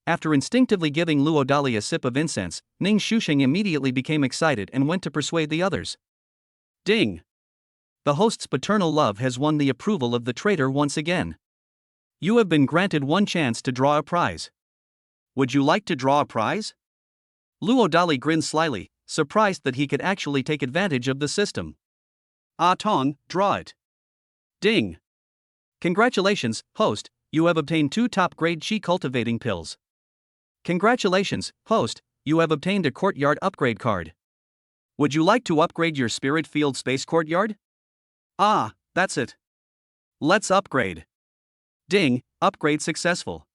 After instinctively giving Luo Dali a sip of incense, Ning Shusheng immediately became excited and went to persuade the others. Ding! The host's paternal love has won the approval of the trader once again. You have been granted one chance to draw a prize. Would you like to draw a prize? Luo Dali grinned slyly, surprised that he could actually take advantage of the system. Ah Tong, draw it. Ding! Congratulations, host, you have obtained 2 top-grade chi cultivating pills. Congratulations, host, you have obtained a courtyard upgrade card. Would you like to upgrade your spirit field space courtyard? Ah, that's it. Let's upgrade. Ding, upgrade successful.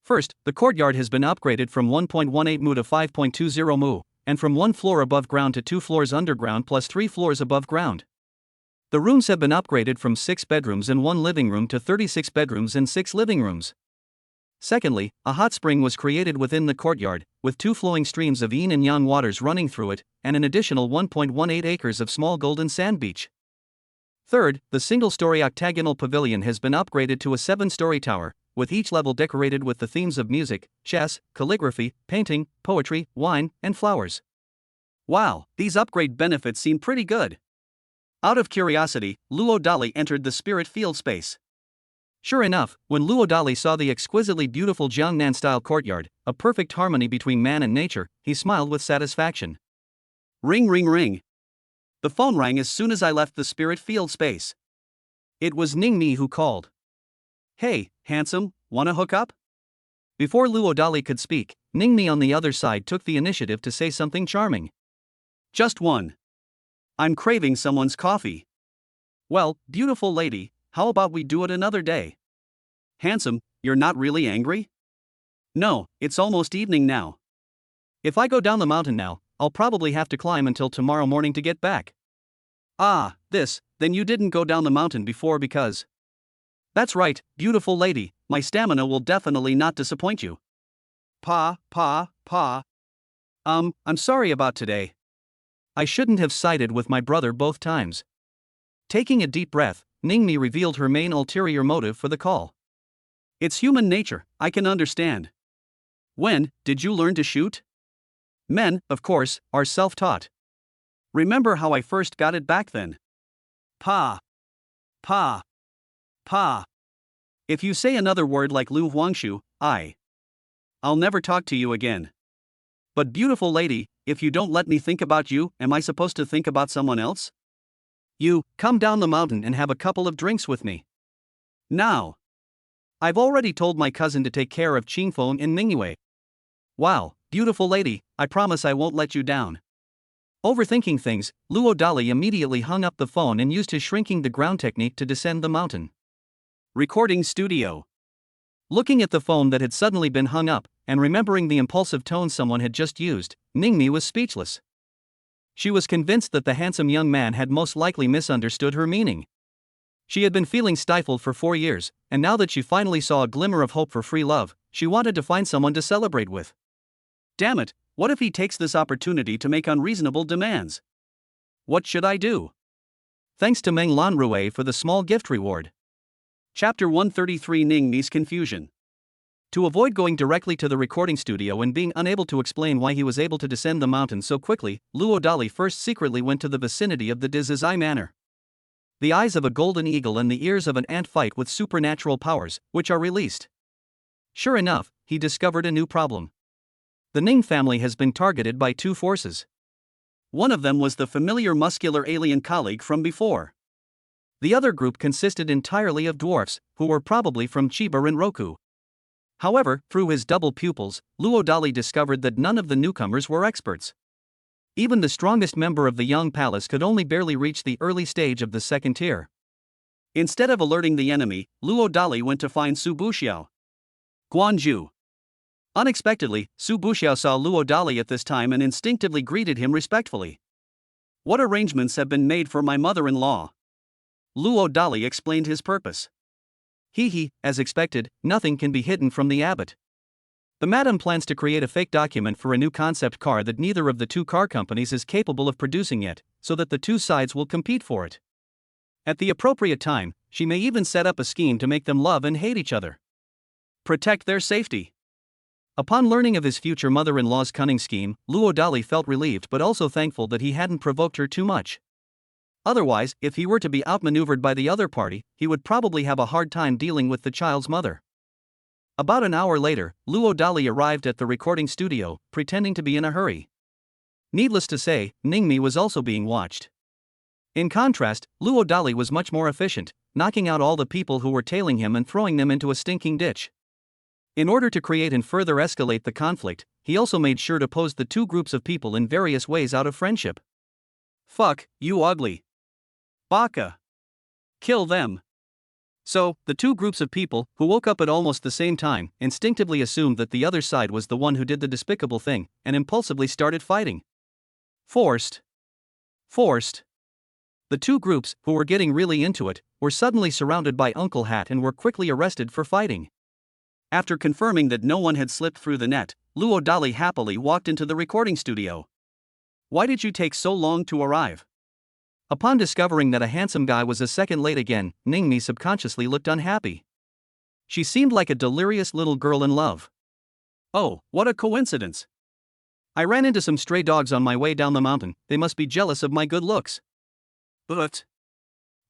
First, the courtyard has been upgraded from 1.18 mu to 5.20 mu, and from 1 floor above ground to 2 floors underground plus 3 floors above ground. The rooms have been upgraded from 6 bedrooms and 1 living room to 36 bedrooms and 6 living rooms. Secondly, a hot spring was created within the courtyard, with 2 flowing streams of yin and yang waters running through it, and an additional 1.18 acres of small golden sand beach. Third, the single-story octagonal pavilion has been upgraded to a 7-story tower, with each level decorated with the themes of music, chess, calligraphy, painting, poetry, wine, and flowers. Wow, these upgrade benefits seem pretty good. Out of curiosity, Luo Dali entered the spirit field space. Sure enough, when Luo Dali saw the exquisitely beautiful Jiangnan-style courtyard, a perfect harmony between man and nature, he smiled with satisfaction. Ring ring ring. The phone rang as soon as I left the spirit field space. It was Ning Mi who called. Hey, handsome, wanna hook up? Before Luo Dali could speak, Ning Mi on the other side took the initiative to say something charming. Just one. I'm craving someone's coffee. Well, beautiful lady, how about we do it another day? Handsome, you're not really angry? No, it's almost evening now. If I go down the mountain now, I'll probably have to climb until tomorrow morning to get back. Ah, then you didn't go down the mountain before because... That's right, beautiful lady, my stamina will definitely not disappoint you. Pa. I'm sorry about today. I shouldn't have sided with my brother both times. Taking a deep breath, Ningmi revealed her main ulterior motive for the call. It's human nature, I can understand. When did you learn to shoot? Men, of course, are self-taught. Remember how I first got it back then? Pa. If you say another word like Lu Huangshu, I'll never talk to you again. But beautiful lady, if you don't let me think about you, am I supposed to think about someone else? You, come down the mountain and have a couple of drinks with me. Now. I've already told my cousin to take care of Qingfeng and Mingyue. Wow, beautiful lady, I promise I won't let you down. Overthinking things, Luo Dali immediately hung up the phone and used his shrinking the ground technique to descend the mountain. Recording studio. Looking at the phone that had suddenly been hung up, and remembering the impulsive tone someone had just used, Ningmi was speechless. She was convinced that the handsome young man had most likely misunderstood her meaning. She had been feeling stifled for 4 years, and now that she finally saw a glimmer of hope for free love, she wanted to find someone to celebrate with. Damn it, what if he takes this opportunity to make unreasonable demands? What should I do? Thanks to Meng Lanrue for the small gift reward. Chapter 133 Ning Mi's Confusion. To avoid going directly to the recording studio and being unable to explain why he was able to descend the mountain so quickly, Luo Dali first secretly went to the vicinity of the Dizizai Manor. The eyes of a golden eagle and the ears of an ant fight with supernatural powers, which are released. Sure enough, he discovered a new problem. The Ning family has been targeted by two forces. One of them was the familiar muscular alien colleague from before. The other group consisted entirely of dwarfs, who were probably from Chiba and Roku. However, through his double pupils, Luo Dali discovered that none of the newcomers were experts. Even the strongest member of the young palace could only barely reach the early stage of the second tier. Instead of alerting the enemy, Luo Dali went to find Su Buxiao. Guanju. Unexpectedly, Su Buxiao saw Luo Dali at this time and instinctively greeted him respectfully. What arrangements have been made for my mother-in-law? Luo Dali explained his purpose. As expected, nothing can be hidden from the abbot. The madam plans to create a fake document for a new concept car that neither of the two car companies is capable of producing yet, so that the two sides will compete for it. At the appropriate time, she may even set up a scheme to make them love and hate each other. Protect their safety. Upon learning of his future mother-in-law's cunning scheme, Luo Dali felt relieved but also thankful that he hadn't provoked her too much. Otherwise, if he were to be outmaneuvered by the other party, he would probably have a hard time dealing with the child's mother. About an hour later, Luo Dali arrived at the recording studio, pretending to be in a hurry. Needless to say, Ningmi was also being watched. In contrast, Luo Dali was much more efficient, knocking out all the people who were tailing him and throwing them into a stinking ditch. In order to create and further escalate the conflict, he also made sure to pose the two groups of people in various ways out of friendship. Fuck, you ugly baka. Kill them. So, the two groups of people, who woke up at almost the same time, instinctively assumed that the other side was the one who did the despicable thing, and impulsively started fighting. Forced. The two groups, who were getting really into it, were suddenly surrounded by Uncle Hat and were quickly arrested for fighting. After confirming that no one had slipped through the net, Luo Dali happily walked into the recording studio. Why did you take so long to arrive? Upon discovering that a handsome guy was a second late again, Ningmi subconsciously looked unhappy. She seemed like a delirious little girl in love. Oh, what a coincidence. I ran into some stray dogs on my way down the mountain, they must be jealous of my good looks. But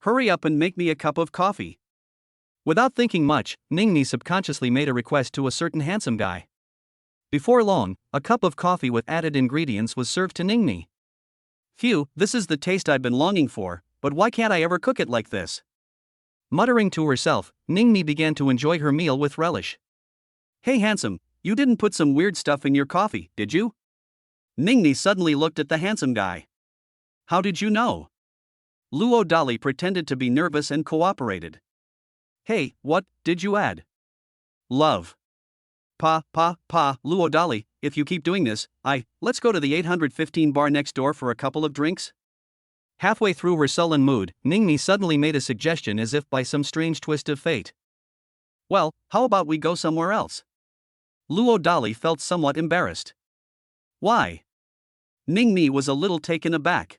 hurry up and make me a cup of coffee. Without thinking much, Ningmi subconsciously made a request to a certain handsome guy. Before long, a cup of coffee with added ingredients was served to Ningmi. Phew, this is the taste I've been longing for, but why can't I ever cook it like this? Muttering to herself, Ningmi began to enjoy her meal with relish. Hey handsome, you didn't put some weird stuff in your coffee, did you? Ningmi suddenly looked at the handsome guy. How did you know? Luo Dali pretended to be nervous and cooperated. Hey, what did you add? Love. Luo Dali, if you keep doing this, let's go to the 815 bar next door for a couple of drinks? Halfway through her sullen mood, Ningmi suddenly made a suggestion as if by some strange twist of fate. Well, how about we go somewhere else? Luo Dali felt somewhat embarrassed. Why? Ningmi was a little taken aback.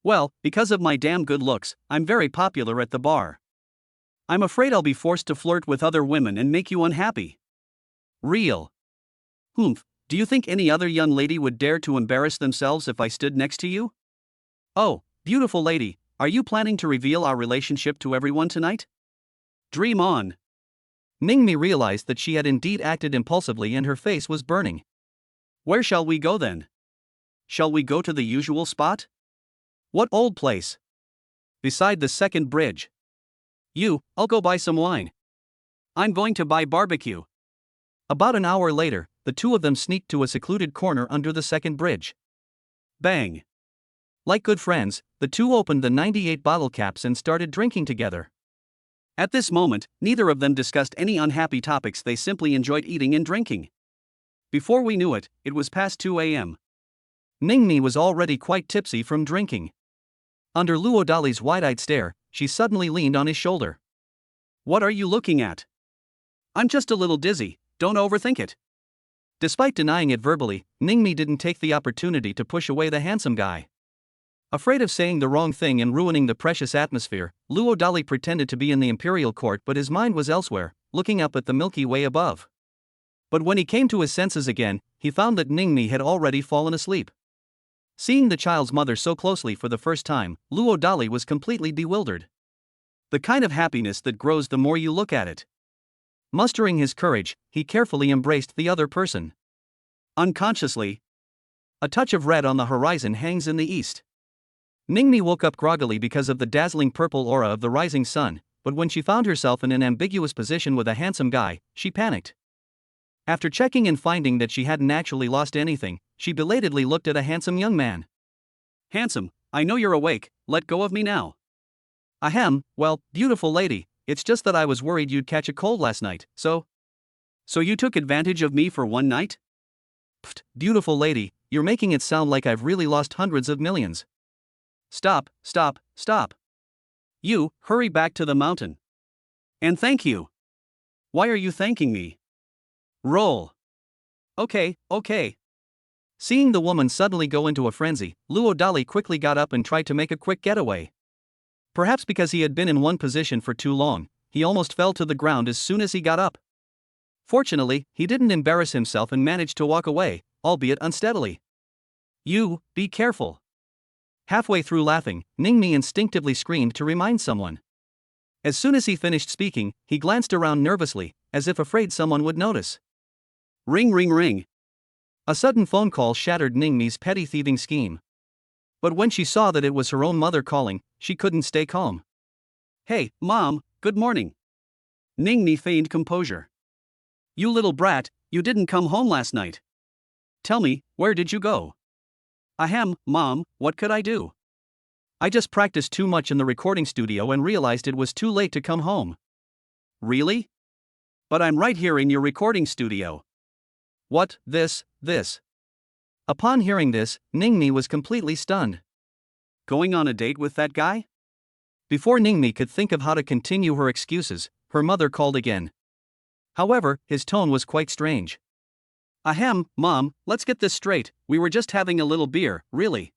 Well, because of my damn good looks, I'm very popular at the bar. I'm afraid I'll be forced to flirt with other women and make you unhappy. Real. Do you think any other young lady would dare to embarrass themselves if I stood next to you? Oh, beautiful lady, are you planning to reveal our relationship to everyone tonight? Dream on. Ningmi realized that she had indeed acted impulsively and her face was burning. Where shall we go then? Shall we go to the usual spot? What old place? Beside the second bridge. I'll go buy some wine. I'm going to buy barbecue. About an hour later, the two of them sneaked to a secluded corner under the second bridge. Bang! Like good friends, the two opened the 98 bottle caps and started drinking together. At this moment, neither of them discussed any unhappy topics, they simply enjoyed eating and drinking. Before we knew it, it was past 2 a.m. Ningmi was already quite tipsy from drinking. Under Luo Dali's wide-eyed stare, she suddenly leaned on his shoulder. What are you looking at? I'm just a little dizzy, don't overthink it. Despite denying it verbally, Ningmi didn't take the opportunity to push away the handsome guy. Afraid of saying the wrong thing and ruining the precious atmosphere, Luo Dali pretended to be in the imperial court, but his mind was elsewhere, looking up at the Milky Way above. But when he came to his senses again, he found that Ningmi had already fallen asleep. Seeing the child's mother so closely for the first time, Luo Dali was completely bewildered. The kind of happiness that grows the more you look at it. Mustering his courage, he carefully embraced the other person. Unconsciously, a touch of red on the horizon hangs in the east. Ningmi woke up groggily because of the dazzling purple aura of the rising sun, but when she found herself in an ambiguous position with a handsome guy, she panicked. After checking and finding that she hadn't actually lost anything, she belatedly looked at a handsome young man. Handsome, I know you're awake, let go of me now. Ahem, well, beautiful lady, it's just that I was worried you'd catch a cold last night, so you took advantage of me for one night? Pfft, beautiful lady, you're making it sound like I've really lost hundreds of millions. Stop, stop, stop. You, hurry back to the mountain. And thank you. Why are you thanking me? Roll. Okay. Seeing the woman suddenly go into a frenzy, Luo Dali quickly got up and tried to make a quick getaway. Perhaps because he had been in one position for too long, he almost fell to the ground as soon as he got up. Fortunately, he didn't embarrass himself and managed to walk away, albeit unsteadily. You, be careful. Halfway through laughing, Ningmi instinctively screamed to remind someone. As soon as he finished speaking, he glanced around nervously, as if afraid someone would notice. Ring ring ring. A sudden phone call shattered Ningmi's petty thieving scheme. But when she saw that it was her own mother calling, she couldn't stay calm. Hey, Mom, good morning. Ningmi feigned composure. You little brat, you didn't come home last night. Tell me, where did you go? Ahem, Mom, what could I do? I just practiced too much in the recording studio and realized it was too late to come home. Really? But I'm right here in your recording studio. What, this? Upon hearing this, Ningmi was completely stunned. Going on a date with that guy? Before Ningmi could think of how to continue her excuses, her mother called again. However, his tone was quite strange. Ahem, Mom, let's get this straight, we were just having a little beer, really.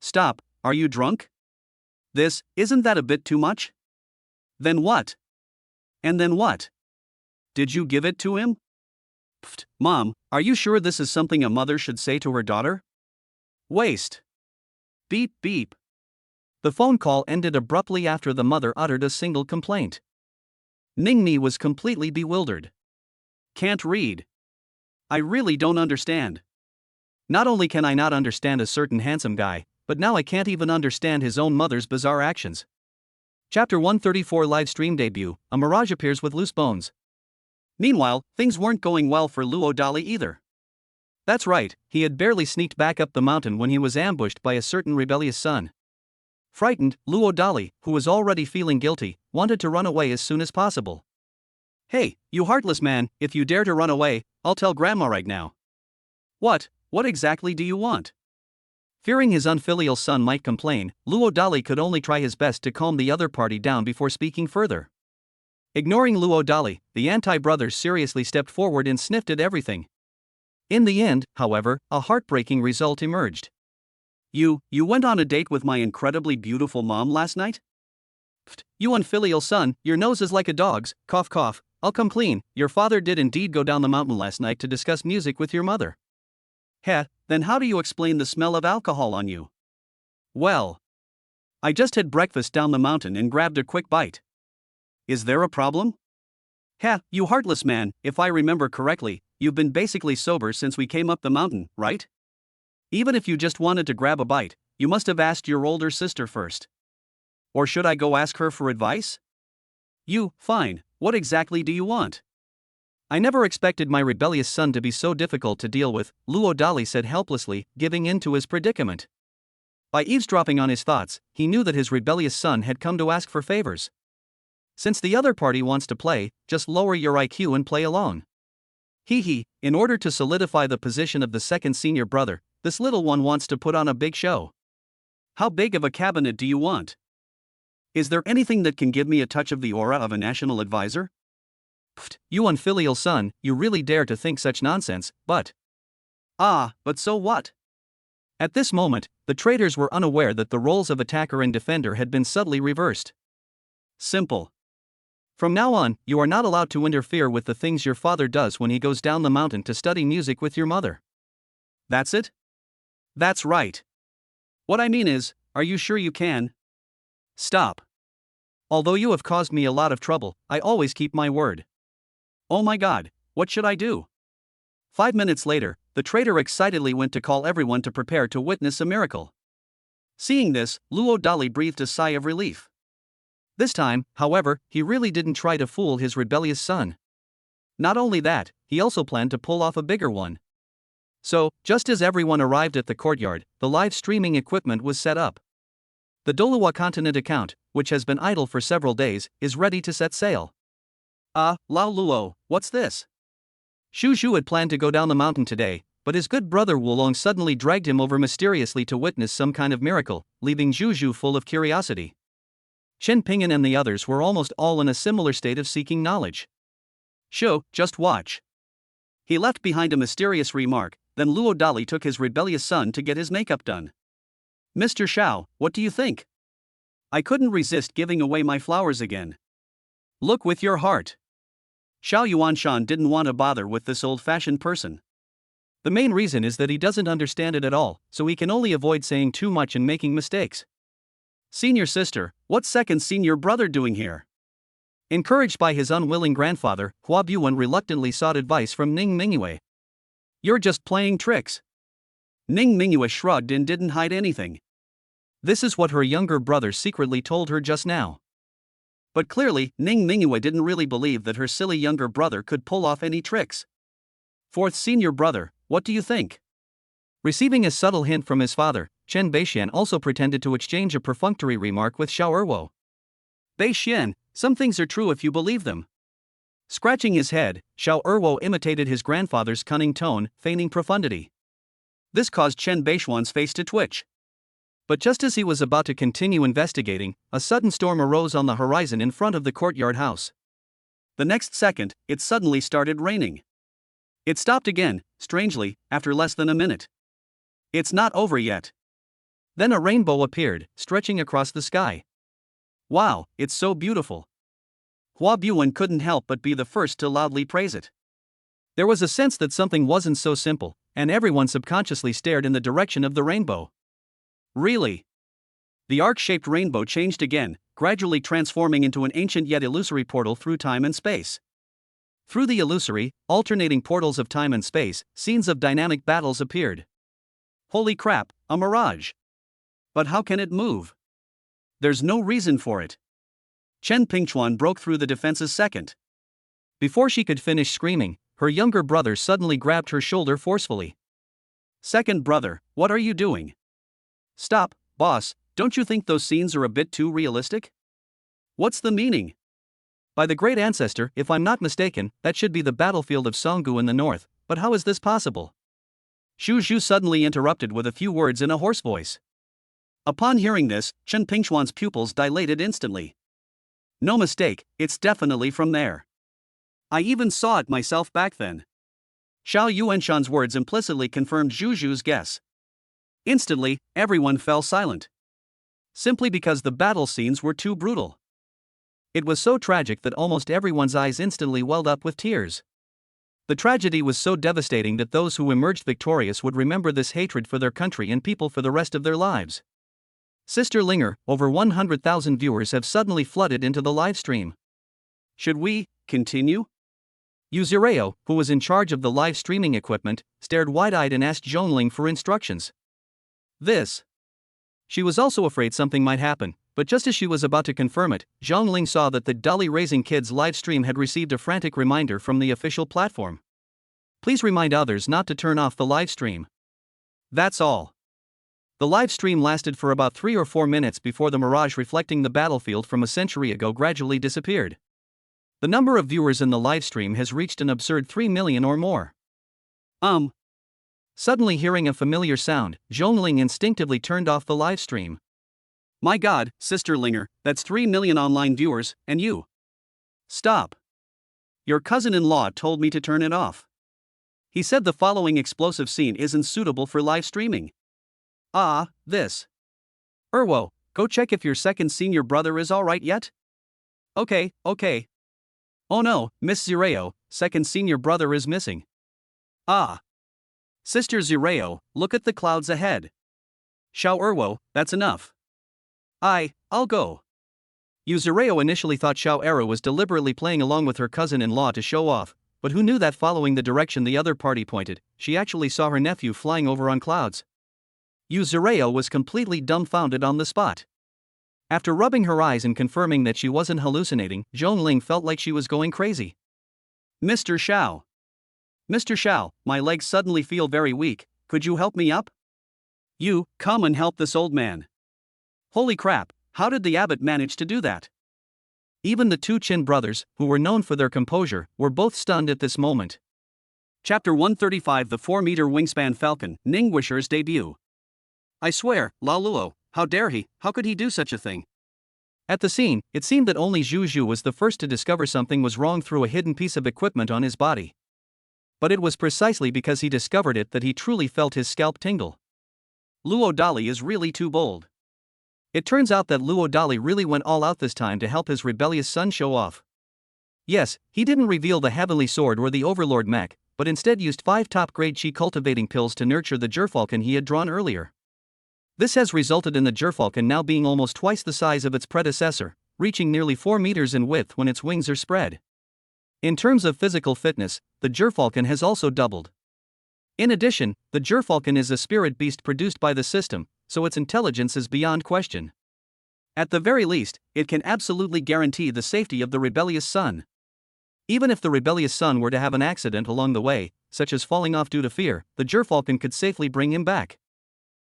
Stop, are you drunk? Isn't that a bit too much? Then what? And then what? Did you give it to him? Pfft, Mom, are you sure this is something a mother should say to her daughter? Waste. Beep beep. The phone call ended abruptly after the mother uttered a single complaint. Ningmi was completely bewildered. Can't read. I really don't understand. Not only can I not understand a certain handsome guy, but now I can't even understand his own mother's bizarre actions. Chapter 134 Live Stream Debut, A Mirage Appears with Loose Bones. Meanwhile, things weren't going well for Luo Dali either. That's right, he had barely sneaked back up the mountain when he was ambushed by a certain rebellious son. Frightened, Luo Dali, who was already feeling guilty, wanted to run away as soon as possible. Hey, you heartless man, if you dare to run away, I'll tell Grandma right now. What exactly do you want? Fearing his unfilial son might complain, Luo Dali could only try his best to calm the other party down before speaking further. Ignoring Luo Dali, the anti-brothers seriously stepped forward and sniffed at everything. In the end, however, a heartbreaking result emerged. You went on a date with my incredibly beautiful mom last night? Pfft, you unfilial son, your nose is like a dog's, cough cough, I'll come clean, your father did indeed go down the mountain last night to discuss music with your mother. Heh, then how do you explain the smell of alcohol on you? Well, I just had breakfast down the mountain and grabbed a quick bite. Is there a problem? Heh, you heartless man, if I remember correctly, you've been basically sober since we came up the mountain, right? Even if you just wanted to grab a bite, you must have asked your older sister first. Or should I go ask her for advice? Fine, what exactly do you want? I never expected my rebellious son to be so difficult to deal with, Luo Dali said helplessly, giving in to his predicament. By eavesdropping on his thoughts, he knew that his rebellious son had come to ask for favors. Since the other party wants to play, just lower your IQ and play along. In order to solidify the position of the second senior brother, this little one wants to put on a big show. How big of a cabinet do you want? Is there anything that can give me a touch of the aura of a national advisor? Pfft, you unfilial son, you really dare to think such nonsense, but. But so what? At this moment, the traitors were unaware that the roles of attacker and defender had been subtly reversed. Simple. From now on, you are not allowed to interfere with the things your father does when he goes down the mountain to study music with your mother. That's it? That's right. What I mean is, are you sure you can? Stop. Although you have caused me a lot of trouble, I always keep my word. Oh my god, what should I do? 5 minutes later, the traitor excitedly went to call everyone to prepare to witness a miracle. Seeing this, Luo Dali breathed a sigh of relief. This time, however, he really didn't try to fool his rebellious son. Not only that, he also planned to pull off a bigger one. So, just as everyone arrived at the courtyard, the live streaming equipment was set up. The Doluwa Continent account, which has been idle for several days, is ready to set sail. Lao Luo, what's this? Shu Zhu had planned to go down the mountain today, but his good brother Wulong suddenly dragged him over mysteriously to witness some kind of miracle, leaving Zhu Zhu full of curiosity. Chen Ping'an and the others were almost all in a similar state of seeking knowledge. Sho, just watch. He left behind a mysterious remark, then Luo Dali took his rebellious son to get his makeup done. Mr. Xiao, what do you think? I couldn't resist giving away my flowers again. Look with your heart. Xiao Yuanshan didn't want to bother with this old-fashioned person. The main reason is that he doesn't understand it at all, so he can only avoid saying too much and making mistakes. Senior sister, what's second senior brother doing here? Encouraged by his unwilling grandfather, Hua Buwen reluctantly sought advice from Ning Mingyue. You're just playing tricks. Ning Mingyue shrugged and didn't hide anything. This is what her younger brother secretly told her just now. But clearly, Ning Mingyue didn't really believe that her silly younger brother could pull off any tricks. Fourth senior brother, what do you think? Receiving a subtle hint from his father, Chen Beixian also pretended to exchange a perfunctory remark with Xiao Erwo. Beixian, some things are true if you believe them. Scratching his head, Xiao Erwo imitated his grandfather's cunning tone, feigning profundity. This caused Chen Beixian's face to twitch. But just as he was about to continue investigating, a sudden storm arose on the horizon in front of the courtyard house. The next second, it suddenly started raining. It stopped again, strangely, after less than a minute. It's not over yet. Then a rainbow appeared, stretching across the sky. Wow, it's so beautiful. Hua Buwen couldn't help but be the first to loudly praise it. There was a sense that something wasn't so simple, and everyone subconsciously stared in the direction of the rainbow. Really? The arc-shaped rainbow changed again, gradually transforming into an ancient yet illusory portal through time and space. Through the illusory, alternating portals of time and space, scenes of dynamic battles appeared. Holy crap, a mirage! But how can it move? There's no reason for it. Chen Pingchuan broke through the defenses second. Before she could finish screaming, her younger brother suddenly grabbed her shoulder forcefully. Second brother, what are you doing? Stop, boss, don't you think those scenes are a bit too realistic? What's the meaning? By the great ancestor, if I'm not mistaken, that should be the battlefield of Songgu in the north, but how is this possible? Shu Zhu suddenly interrupted with a few words in a hoarse voice. Upon hearing this, Chen Pingchuan's pupils dilated instantly. No mistake, it's definitely from there. I even saw it myself back then. Xiao Yuanshan's words implicitly confirmed Zhu Zhu's guess. Instantly, everyone fell silent. Simply because the battle scenes were too brutal. It was so tragic that almost everyone's eyes instantly welled up with tears. The tragedy was so devastating that those who emerged victorious would remember this hatred for their country and people for the rest of their lives. Sister Linger, over 100,000 viewers have suddenly flooded into the live stream. Should we continue? Yuzureo, who was in charge of the live streaming equipment, stared wide-eyed and asked Zhongling for instructions. She was also afraid something might happen, but just as she was about to confirm it, Zhongling saw that the Dolly Raising Kids live stream had received a frantic reminder from the official platform. Please remind others not to turn off the live stream. That's all. The live stream lasted for about 3 or 4 minutes before the mirage reflecting the battlefield from a century ago gradually disappeared. The number of viewers in the live stream has reached an absurd 3 million or more. Suddenly hearing a familiar sound, Zhongling instinctively turned off the live stream. My god, Sister Linger, that's 3 million online viewers, and you. Stop. Your cousin-in-law told me to turn it off. He said the following explosive scene isn't suitable for live streaming. This. Erwo, go check if your second senior brother is alright yet? Okay. Oh no, Miss Zireo, second senior brother is missing. Sister Zireo, look at the clouds ahead. Xiao Erwo, that's enough. I'll go. Zireo initially thought Xiao Era was deliberately playing along with her cousin-in-law to show off, but who knew that following the direction the other party pointed, she actually saw her nephew flying over on clouds. Zireo was completely dumbfounded on the spot. After rubbing her eyes and confirming that she wasn't hallucinating, Zhongling felt like she was going crazy. Mr. Xiao, my legs suddenly feel very weak, could you help me up? You, come and help this old man. Holy crap, how did the abbot manage to do that? Even the two Qin brothers, who were known for their composure, were both stunned at this moment. Chapter 135 The 4-meter wingspan falcon, Ning Wisher's debut. I swear, Lao Luo, how dare he, how could he do such a thing? At the scene, it seemed that only Zhu Zhu was the first to discover something was wrong through a hidden piece of equipment on his body. But it was precisely because he discovered it that he truly felt his scalp tingle. Luo Dali is really too bold. It turns out that Luo Dali really went all out this time to help his rebellious son show off. Yes, he didn't reveal the heavenly sword or the overlord mech, but instead used 5 top-grade chi cultivating pills to nurture the gerfalcon he had drawn earlier. This has resulted in the gerfalcon now being almost twice the size of its predecessor, reaching nearly 4 meters in width when its wings are spread. In terms of physical fitness, the gerfalcon has also doubled. In addition, the gerfalcon is a spirit beast produced by the system, so its intelligence is beyond question. At the very least, it can absolutely guarantee the safety of the rebellious son. Even if the rebellious son were to have an accident along the way, such as falling off due to fear, the gerfalcon could safely bring him back.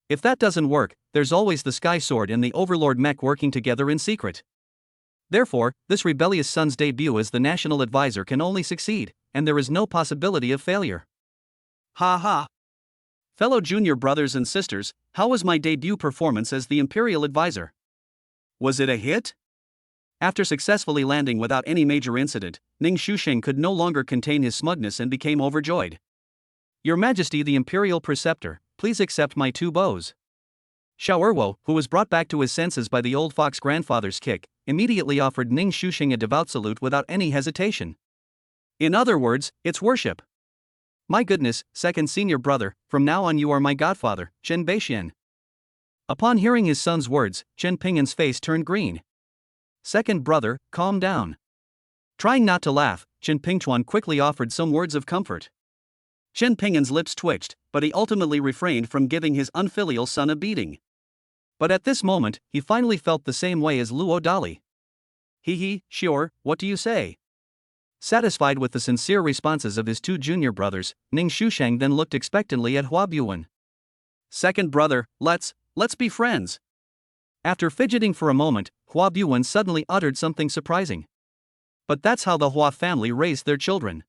If that doesn't work, there's always the Sky Sword and the Overlord mech working together in secret. Therefore, this rebellious son's debut as the national advisor can only succeed, and there is no possibility of failure. Ha ha! Fellow junior brothers and sisters, how was my debut performance as the Imperial Advisor? Was it a hit? After successfully landing without any major incident, Ning Shusheng could no longer contain his smugness and became overjoyed. Your Majesty the Imperial Preceptor, please accept my 2 bows. Xiao Erwo, who was brought back to his senses by the old fox grandfather's kick, immediately offered Ning Shusheng a devout salute without any hesitation. In other words, it's worship. My goodness, second senior brother, from now on you are my godfather, Chen Beixian. Upon hearing his son's words, Chen Ping'an's face turned green. Second brother, calm down. Trying not to laugh, Chen Pingchuan quickly offered some words of comfort. Chen Ping'an's lips twitched, but he ultimately refrained from giving his unfilial son a beating. But at this moment, he finally felt the same way as Luo Dali. Sure, what do you say? Satisfied with the sincere responses of his 2 junior brothers, Ning Shusheng then looked expectantly at Hua Buwen. Second brother, let's be friends. After fidgeting for a moment, Hua Buwen suddenly uttered something surprising. But that's how the Hua family raised their children.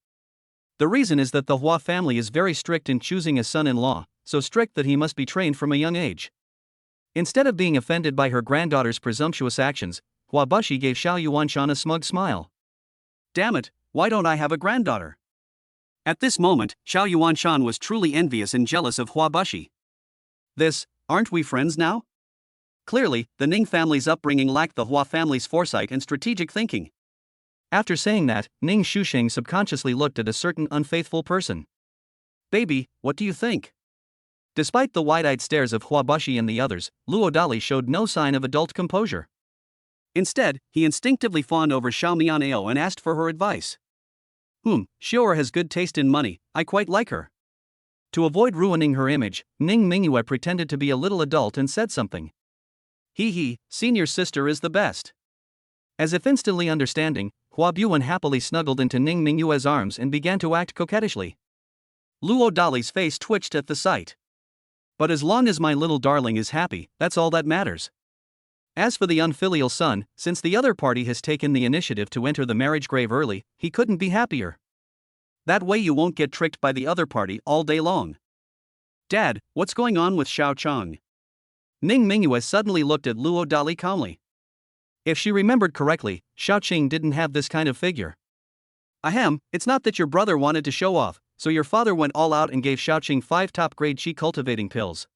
The reason is that the Hua family is very strict in choosing a son-in-law, so strict that he must be trained from a young age. Instead of being offended by her granddaughter's presumptuous actions, Hua Bushi gave Xiao Yuanshan a smug smile. Damn it, why don't I have a granddaughter? At this moment, Xiao Yuanshan was truly envious and jealous of Hua Bushi. Aren't we friends now? Clearly, the Ning family's upbringing lacked the Hua family's foresight and strategic thinking. After saying that, Ning Shusheng subconsciously looked at a certain unfaithful person. Baby, what do you think? Despite the wide-eyed stares of Hua Bushi and the others, Luo Dali showed no sign of adult composure. Instead, he instinctively fawned over Xiao Mianao and asked for her advice. Xiao has good taste in money, I quite like her. To avoid ruining her image, Ning Mingyue pretended to be a little adult and said something. Senior sister is the best. As if instantly understanding, Hua Buwen happily snuggled into Ning Mingyue's arms and began to act coquettishly. Luo Dali's face twitched at the sight. But as long as my little darling is happy, that's all that matters. As for the unfilial son, since the other party has taken the initiative to enter the marriage grave early, he couldn't be happier. That way you won't get tricked by the other party all day long. Dad, what's going on with Xiao Chang? Ning Mingyue suddenly looked at Luo Dali calmly. If she remembered correctly, Xiaoqing didn't have this kind of figure. Ahem, it's not that your brother wanted to show off, so your father went all out and gave Xiaoqing 5 top-grade qi cultivating pills.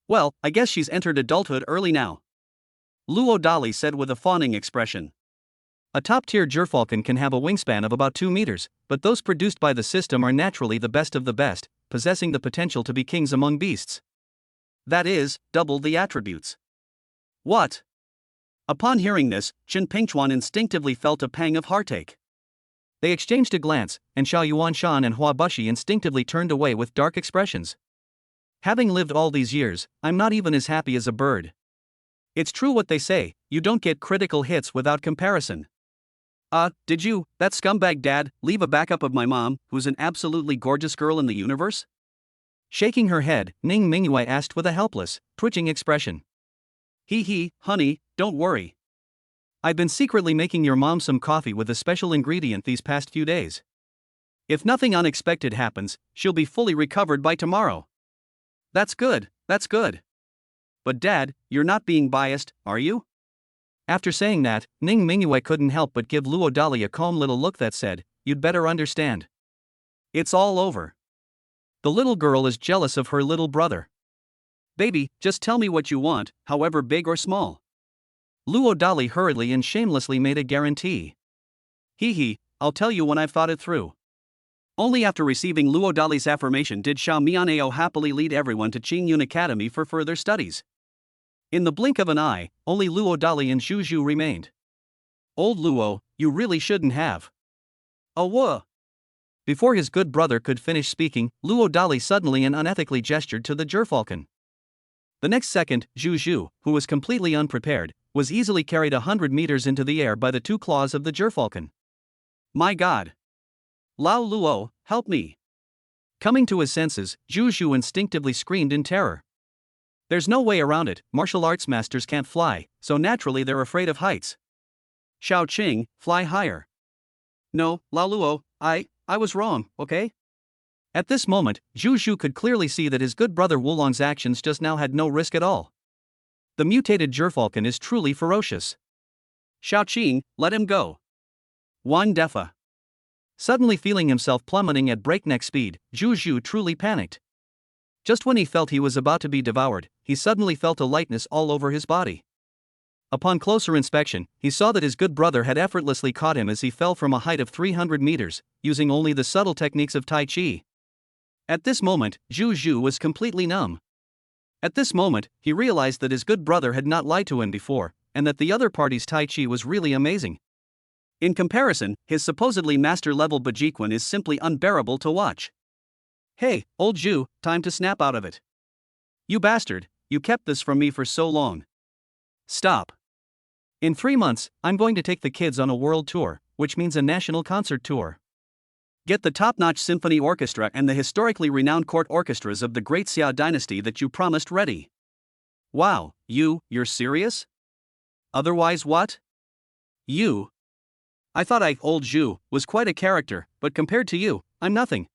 Well, I guess she's entered adulthood early now. Luo Dali said with a fawning expression. A top-tier Gerfalcon can have a wingspan of about 2 meters, but those produced by the system are naturally the best of the best, possessing the potential to be kings among beasts. That is, double the attributes. What? Upon hearing this, Qin Pingchuan instinctively felt a pang of heartache. They exchanged a glance, and Xiao Yuanshan and Hua Bushi instinctively turned away with dark expressions. Having lived all these years, I'm not even as happy as a bird. It's true what they say, you don't get critical hits without comparison. Did you, that scumbag dad, leave a backup of my mom, who's an absolutely gorgeous girl in the universe? Shaking her head, Ning Mingyue asked with a helpless, twitching expression. Honey, don't worry. I've been secretly making your mom some coffee with a special ingredient these past few days. If nothing unexpected happens, she'll be fully recovered by tomorrow. That's good, that's good. But Dad, you're not being biased, are you? After saying that, Ning Mingyue couldn't help but give Luo Dali a calm little look that said, you'd better understand. It's all over. The little girl is jealous of her little brother. Baby, just tell me what you want, however big or small. Luo Dali hurriedly and shamelessly made a guarantee. I'll tell you when I've thought it through. Only after receiving Luo Dali's affirmation did Xiao Mianao happily lead everyone to Qingyun Academy for further studies. In the blink of an eye, only Luo Dali and Zhu Zhu remained. Old Luo, you really shouldn't have. What? Before his good brother could finish speaking, Luo Dali suddenly and unethically gestured to the Gerfalcon. The next second, Zhu Zhu, who was completely unprepared, was easily carried 100 meters into the air by the 2 claws of the Gerfalcon. My God! Lao Luo, help me! Coming to his senses, Zhu Zhu instinctively screamed in terror. There's no way around it, martial arts masters can't fly, so naturally they're afraid of heights. Xiaoqing, fly higher. No, Lao Luo, I was wrong, okay? At this moment, Zhu Zhu could clearly see that his good brother Wulong's actions just now had no risk at all. The mutated Gerfalcon is truly ferocious. Xiaoqing, let him go. Wan Defa. Suddenly feeling himself plummeting at breakneck speed, Zhu Zhu truly panicked. Just when he felt he was about to be devoured, he suddenly felt a lightness all over his body. Upon closer inspection, he saw that his good brother had effortlessly caught him as he fell from a height of 300 meters, using only the subtle techniques of Tai Chi. At this moment, Zhu Zhu was completely numb. At this moment, he realized that his good brother had not lied to him before, and that the other party's Tai Chi was really amazing. In comparison, his supposedly master-level Bajiquan is simply unbearable to watch. Hey, old Zhu, time to snap out of it. You bastard, you kept this from me for so long. Stop. In 3 months, I'm going to take the kids on a world tour, which means a national concert tour. Get the top-notch symphony orchestra and the historically renowned court orchestras of the great Xia dynasty that you promised ready. Wow, you're serious? Otherwise what? I thought old Zhu was quite a character, but compared to you, I'm nothing.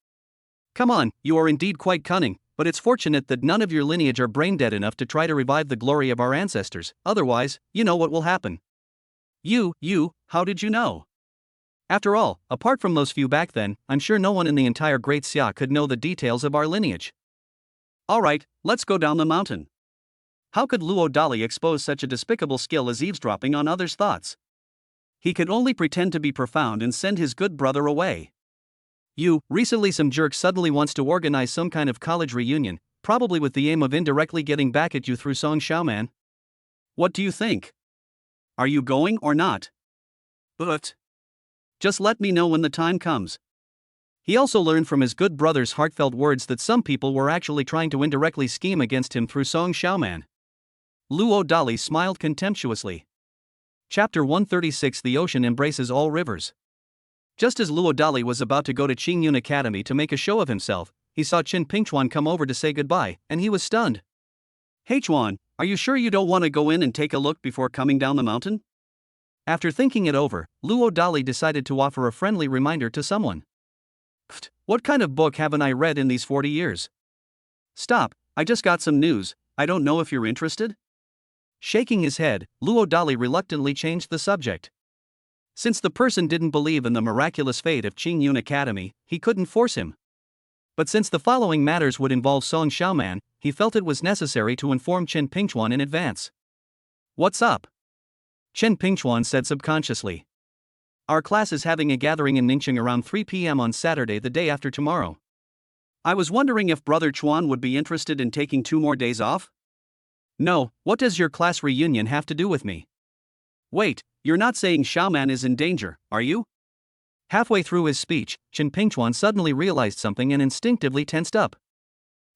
Come on, you are indeed quite cunning, but it's fortunate that none of your lineage are brain-dead enough to try to revive the glory of our ancestors, otherwise, you know what will happen. How did you know? After all, apart from those few back then, I'm sure no one in the entire Great Xia could know the details of our lineage. Alright, let's go down the mountain. How could Luo Dali expose such a despicable skill as eavesdropping on others' thoughts? He could only pretend to be profound and send his good brother away. Recently some jerk suddenly wants to organize some kind of college reunion, probably with the aim of indirectly getting back at you through Song Xiaoman. What do you think? Are you going or not? But just let me know when the time comes. He also learned from his good brother's heartfelt words that some people were actually trying to indirectly scheme against him through Song Xiaoman. Luo Dali smiled contemptuously. Chapter 136 The Ocean Embraces All Rivers. Just as Luo Dali was about to go to Qingyun Academy to make a show of himself, he saw Qin Pingchuan come over to say goodbye, and he was stunned. Hey Chuan, are you sure you don't want to go in and take a look before coming down the mountain? After thinking it over, Luo Dali decided to offer a friendly reminder to someone. What kind of book haven't I read in these 40 years? Stop, I just got some news. I don't know if you're interested? Shaking his head, Luo Dali reluctantly changed the subject. Since the person didn't believe in the miraculous fate of Qingyun Academy, he couldn't force him. But since the following matters would involve Song Xiaoman, he felt it was necessary to inform Chen Pingchuan in advance. What's up? Chen Pingchuan said subconsciously. Our class is having a gathering in Ningxing around 3 p.m. on Saturday, the day after tomorrow. I was wondering if Brother Chuan would be interested in taking 2 more days off? No, what does your class reunion have to do with me? Wait, you're not saying Xiaoman is in danger, are you? Halfway through his speech, Chen Pingchuan suddenly realized something and instinctively tensed up.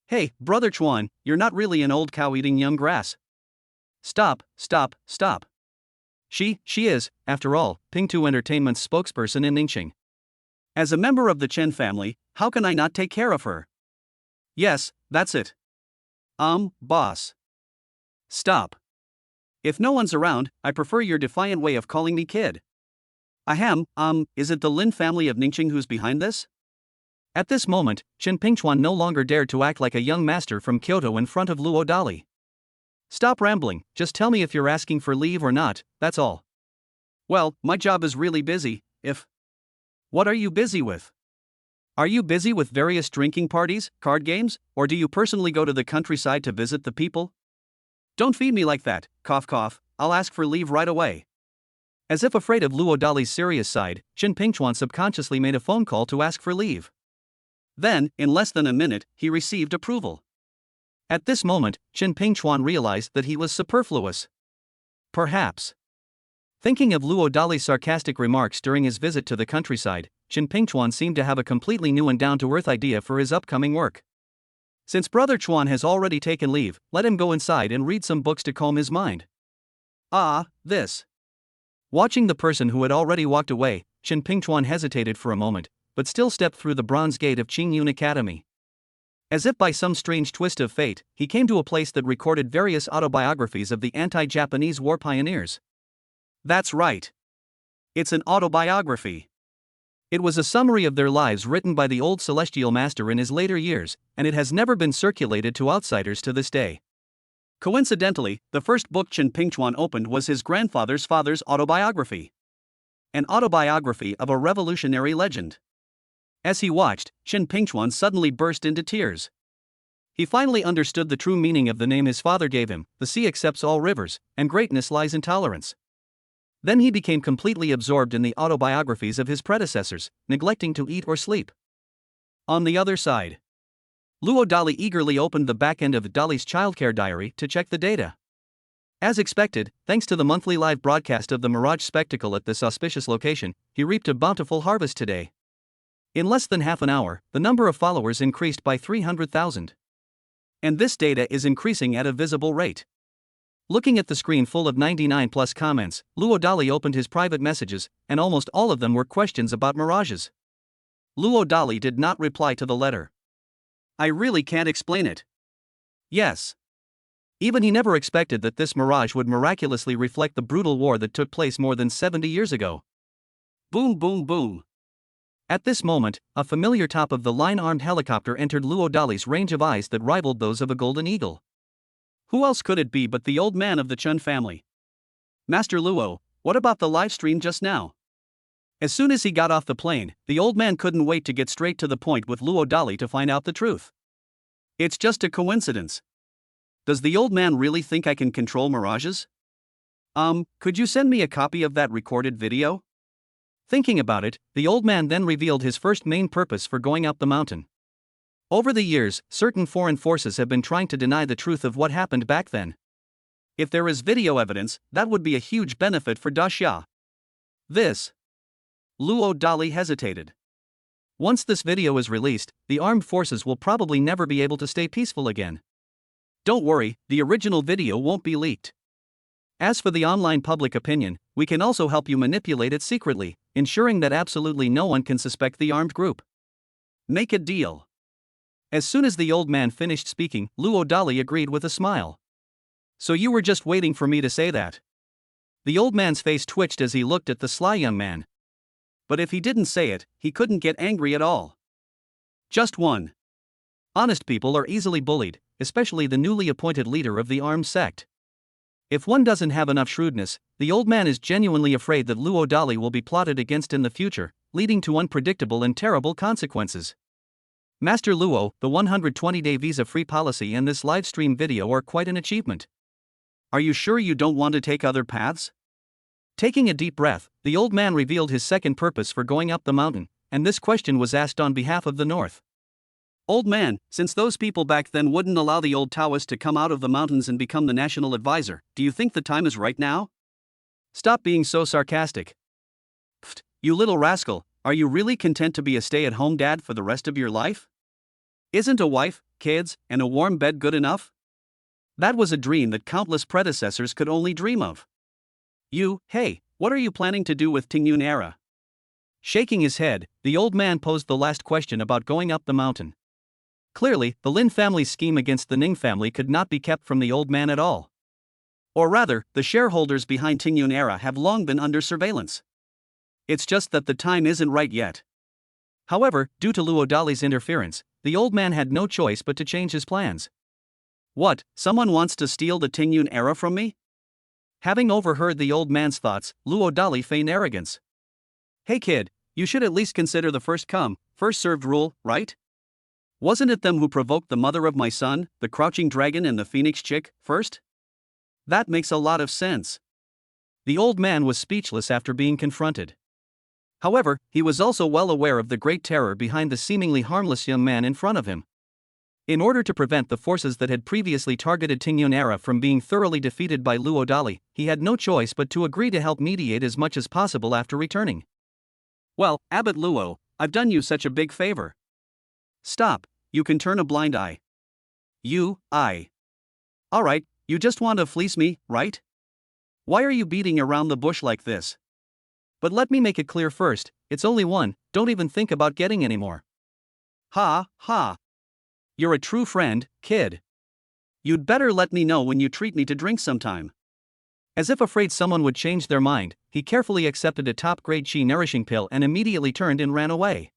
Hey, Brother Chuan, you're not really an old cow eating young grass. Stop. She is, after all, Pingtu Entertainment's spokesperson in Ningxing. As a member of the Chen family, how can I not take care of her? Yes, that's it. Boss. Stop. If no one's around, I prefer your defiant way of calling me kid. Is it the Lin family of Ningxing who's behind this? At this moment, Chen Pingchuan no longer dared to act like a young master from Kyoto in front of Luo Dali. Stop rambling, just tell me if you're asking for leave or not, that's all. Well, my job is really busy, if... What are you busy with? Are you busy with various drinking parties, card games, or do you personally go to the countryside to visit the people? Don't feed me like that, cough cough, I'll ask for leave right away. As if afraid of Luo Dali's serious side, Chen Pingchuan subconsciously made a phone call to ask for leave. Then, in less than a minute, he received approval. At this moment, Chen Pingchuan realized that he was superfluous. Perhaps. Thinking of Luo Dali's sarcastic remarks during his visit to the countryside, Chen Pingchuan seemed to have a completely new and down-to-earth idea for his upcoming work. Since Brother Chuan has already taken leave, let him go inside and read some books to calm his mind. This. Watching the person who had already walked away, Chen Pingchuan hesitated for a moment, but still stepped through the bronze gate of Qingyun Academy. As if by some strange twist of fate, he came to a place that recorded various autobiographies of the anti-Japanese war pioneers. That's right. It's an autobiography. It was a summary of their lives written by the old celestial master in his later years, and it has never been circulated to outsiders to this day. Coincidentally, the first book Chen Pingchuan opened was his grandfather's father's autobiography. An autobiography of a revolutionary legend. As he watched, Chen Pingchuan suddenly burst into tears. He finally understood the true meaning of the name his father gave him: the sea accepts all rivers, and greatness lies in tolerance. Then he became completely absorbed in the autobiographies of his predecessors, neglecting to eat or sleep. On the other side, Luo Dali eagerly opened the back end of Dali's childcare diary to check the data. As expected, thanks to the monthly live broadcast of the Mirage spectacle at this auspicious location, he reaped a bountiful harvest today. In less than half an hour, the number of followers increased by 300,000. And this data is increasing at a visible rate. Looking at the screen full of 99+ comments, Luo Dali opened his private messages, and almost all of them were questions about mirages. Luo Dali did not reply to the letter. I really can't explain it. Yes. Even he never expected that this mirage would miraculously reflect the brutal war that took place more than 70 years ago. Boom boom boom. At this moment, a familiar top-of-the-line armed helicopter entered Luo Dali's range of eyes that rivaled those of a golden eagle. Who else could it be but the old man of the Chen family? Master Luo, what about the live stream just now? As soon as he got off the plane, the old man couldn't wait to get straight to the point with Luo Dali to find out the truth. It's just a coincidence. Does the old man really think I can control mirages? Could you send me a copy of that recorded video? Thinking about it, the old man then revealed his first main purpose for going up the mountain. Over the years, certain foreign forces have been trying to deny the truth of what happened back then. If there is video evidence, that would be a huge benefit for Daxia. This. Luo Dali hesitated. Once this video is released, the armed forces will probably never be able to stay peaceful again. Don't worry, the original video won't be leaked. As for the online public opinion, we can also help you manipulate it secretly, ensuring that absolutely no one can suspect the armed group. Make a deal. As soon as the old man finished speaking, Luo Dali agreed with a smile. So you were just waiting for me to say that? The old man's face twitched as he looked at the sly young man. But if he didn't say it, he couldn't get angry at all. Just one. Honest people are easily bullied, especially the newly appointed leader of the armed sect. If one doesn't have enough shrewdness, the old man is genuinely afraid that Luo Dali will be plotted against in the future, leading to unpredictable and terrible consequences. Master Luo, the 120-day visa-free policy and this livestream video are quite an achievement. Are you sure you don't want to take other paths? Taking a deep breath, the old man revealed his second purpose for going up the mountain, and this question was asked on behalf of the North. Old man, since those people back then wouldn't allow the old Taoist to come out of the mountains and become the national advisor, do you think the time is right now? Stop being so sarcastic. Pfft, you little rascal, are you really content to be a stay-at-home dad for the rest of your life? Isn't a wife, kids, and a warm bed good enough? That was a dream that countless predecessors could only dream of. Hey, what are you planning to do with Tingyun era? Shaking his head, the old man posed the last question about going up the mountain. Clearly, the Lin family's scheme against the Ning family could not be kept from the old man at all. Or rather, the shareholders behind Tingyun era have long been under surveillance. It's just that the time isn't right yet. However, due to Luo Dali's interference, the old man had no choice but to change his plans. What, someone wants to steal the Tingyun era from me? Having overheard the old man's thoughts, Luo Dali feigned arrogance. Hey kid, you should at least consider the first come, first served rule, right? Wasn't it them who provoked the mother of my son, the crouching dragon and the phoenix chick, first? That makes a lot of sense. The old man was speechless after being confronted. However, he was also well aware of the great terror behind the seemingly harmless young man in front of him. In order to prevent the forces that had previously targeted Tingyun era from being thoroughly defeated by Luo Dali, he had no choice but to agree to help mediate as much as possible after returning. Well, Abbot Luo, I've done you such a big favor. Stop, you can turn a blind eye. Alright, you just want to fleece me, right? Why are you beating around the bush like this? But let me make it clear first, it's only one, don't even think about getting any more. Ha. You're a true friend, kid. You'd better let me know when you treat me to drink sometime. As if afraid someone would change their mind, he carefully accepted a top-grade qi nourishing pill and immediately turned and ran away.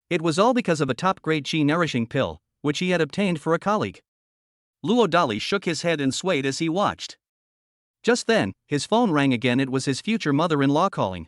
It was all because of a top-grade qi nourishing pill, which he had obtained for a colleague. Luo Dali shook his head and swayed as he watched. Just then, his phone rang again. It was his future mother-in-law calling.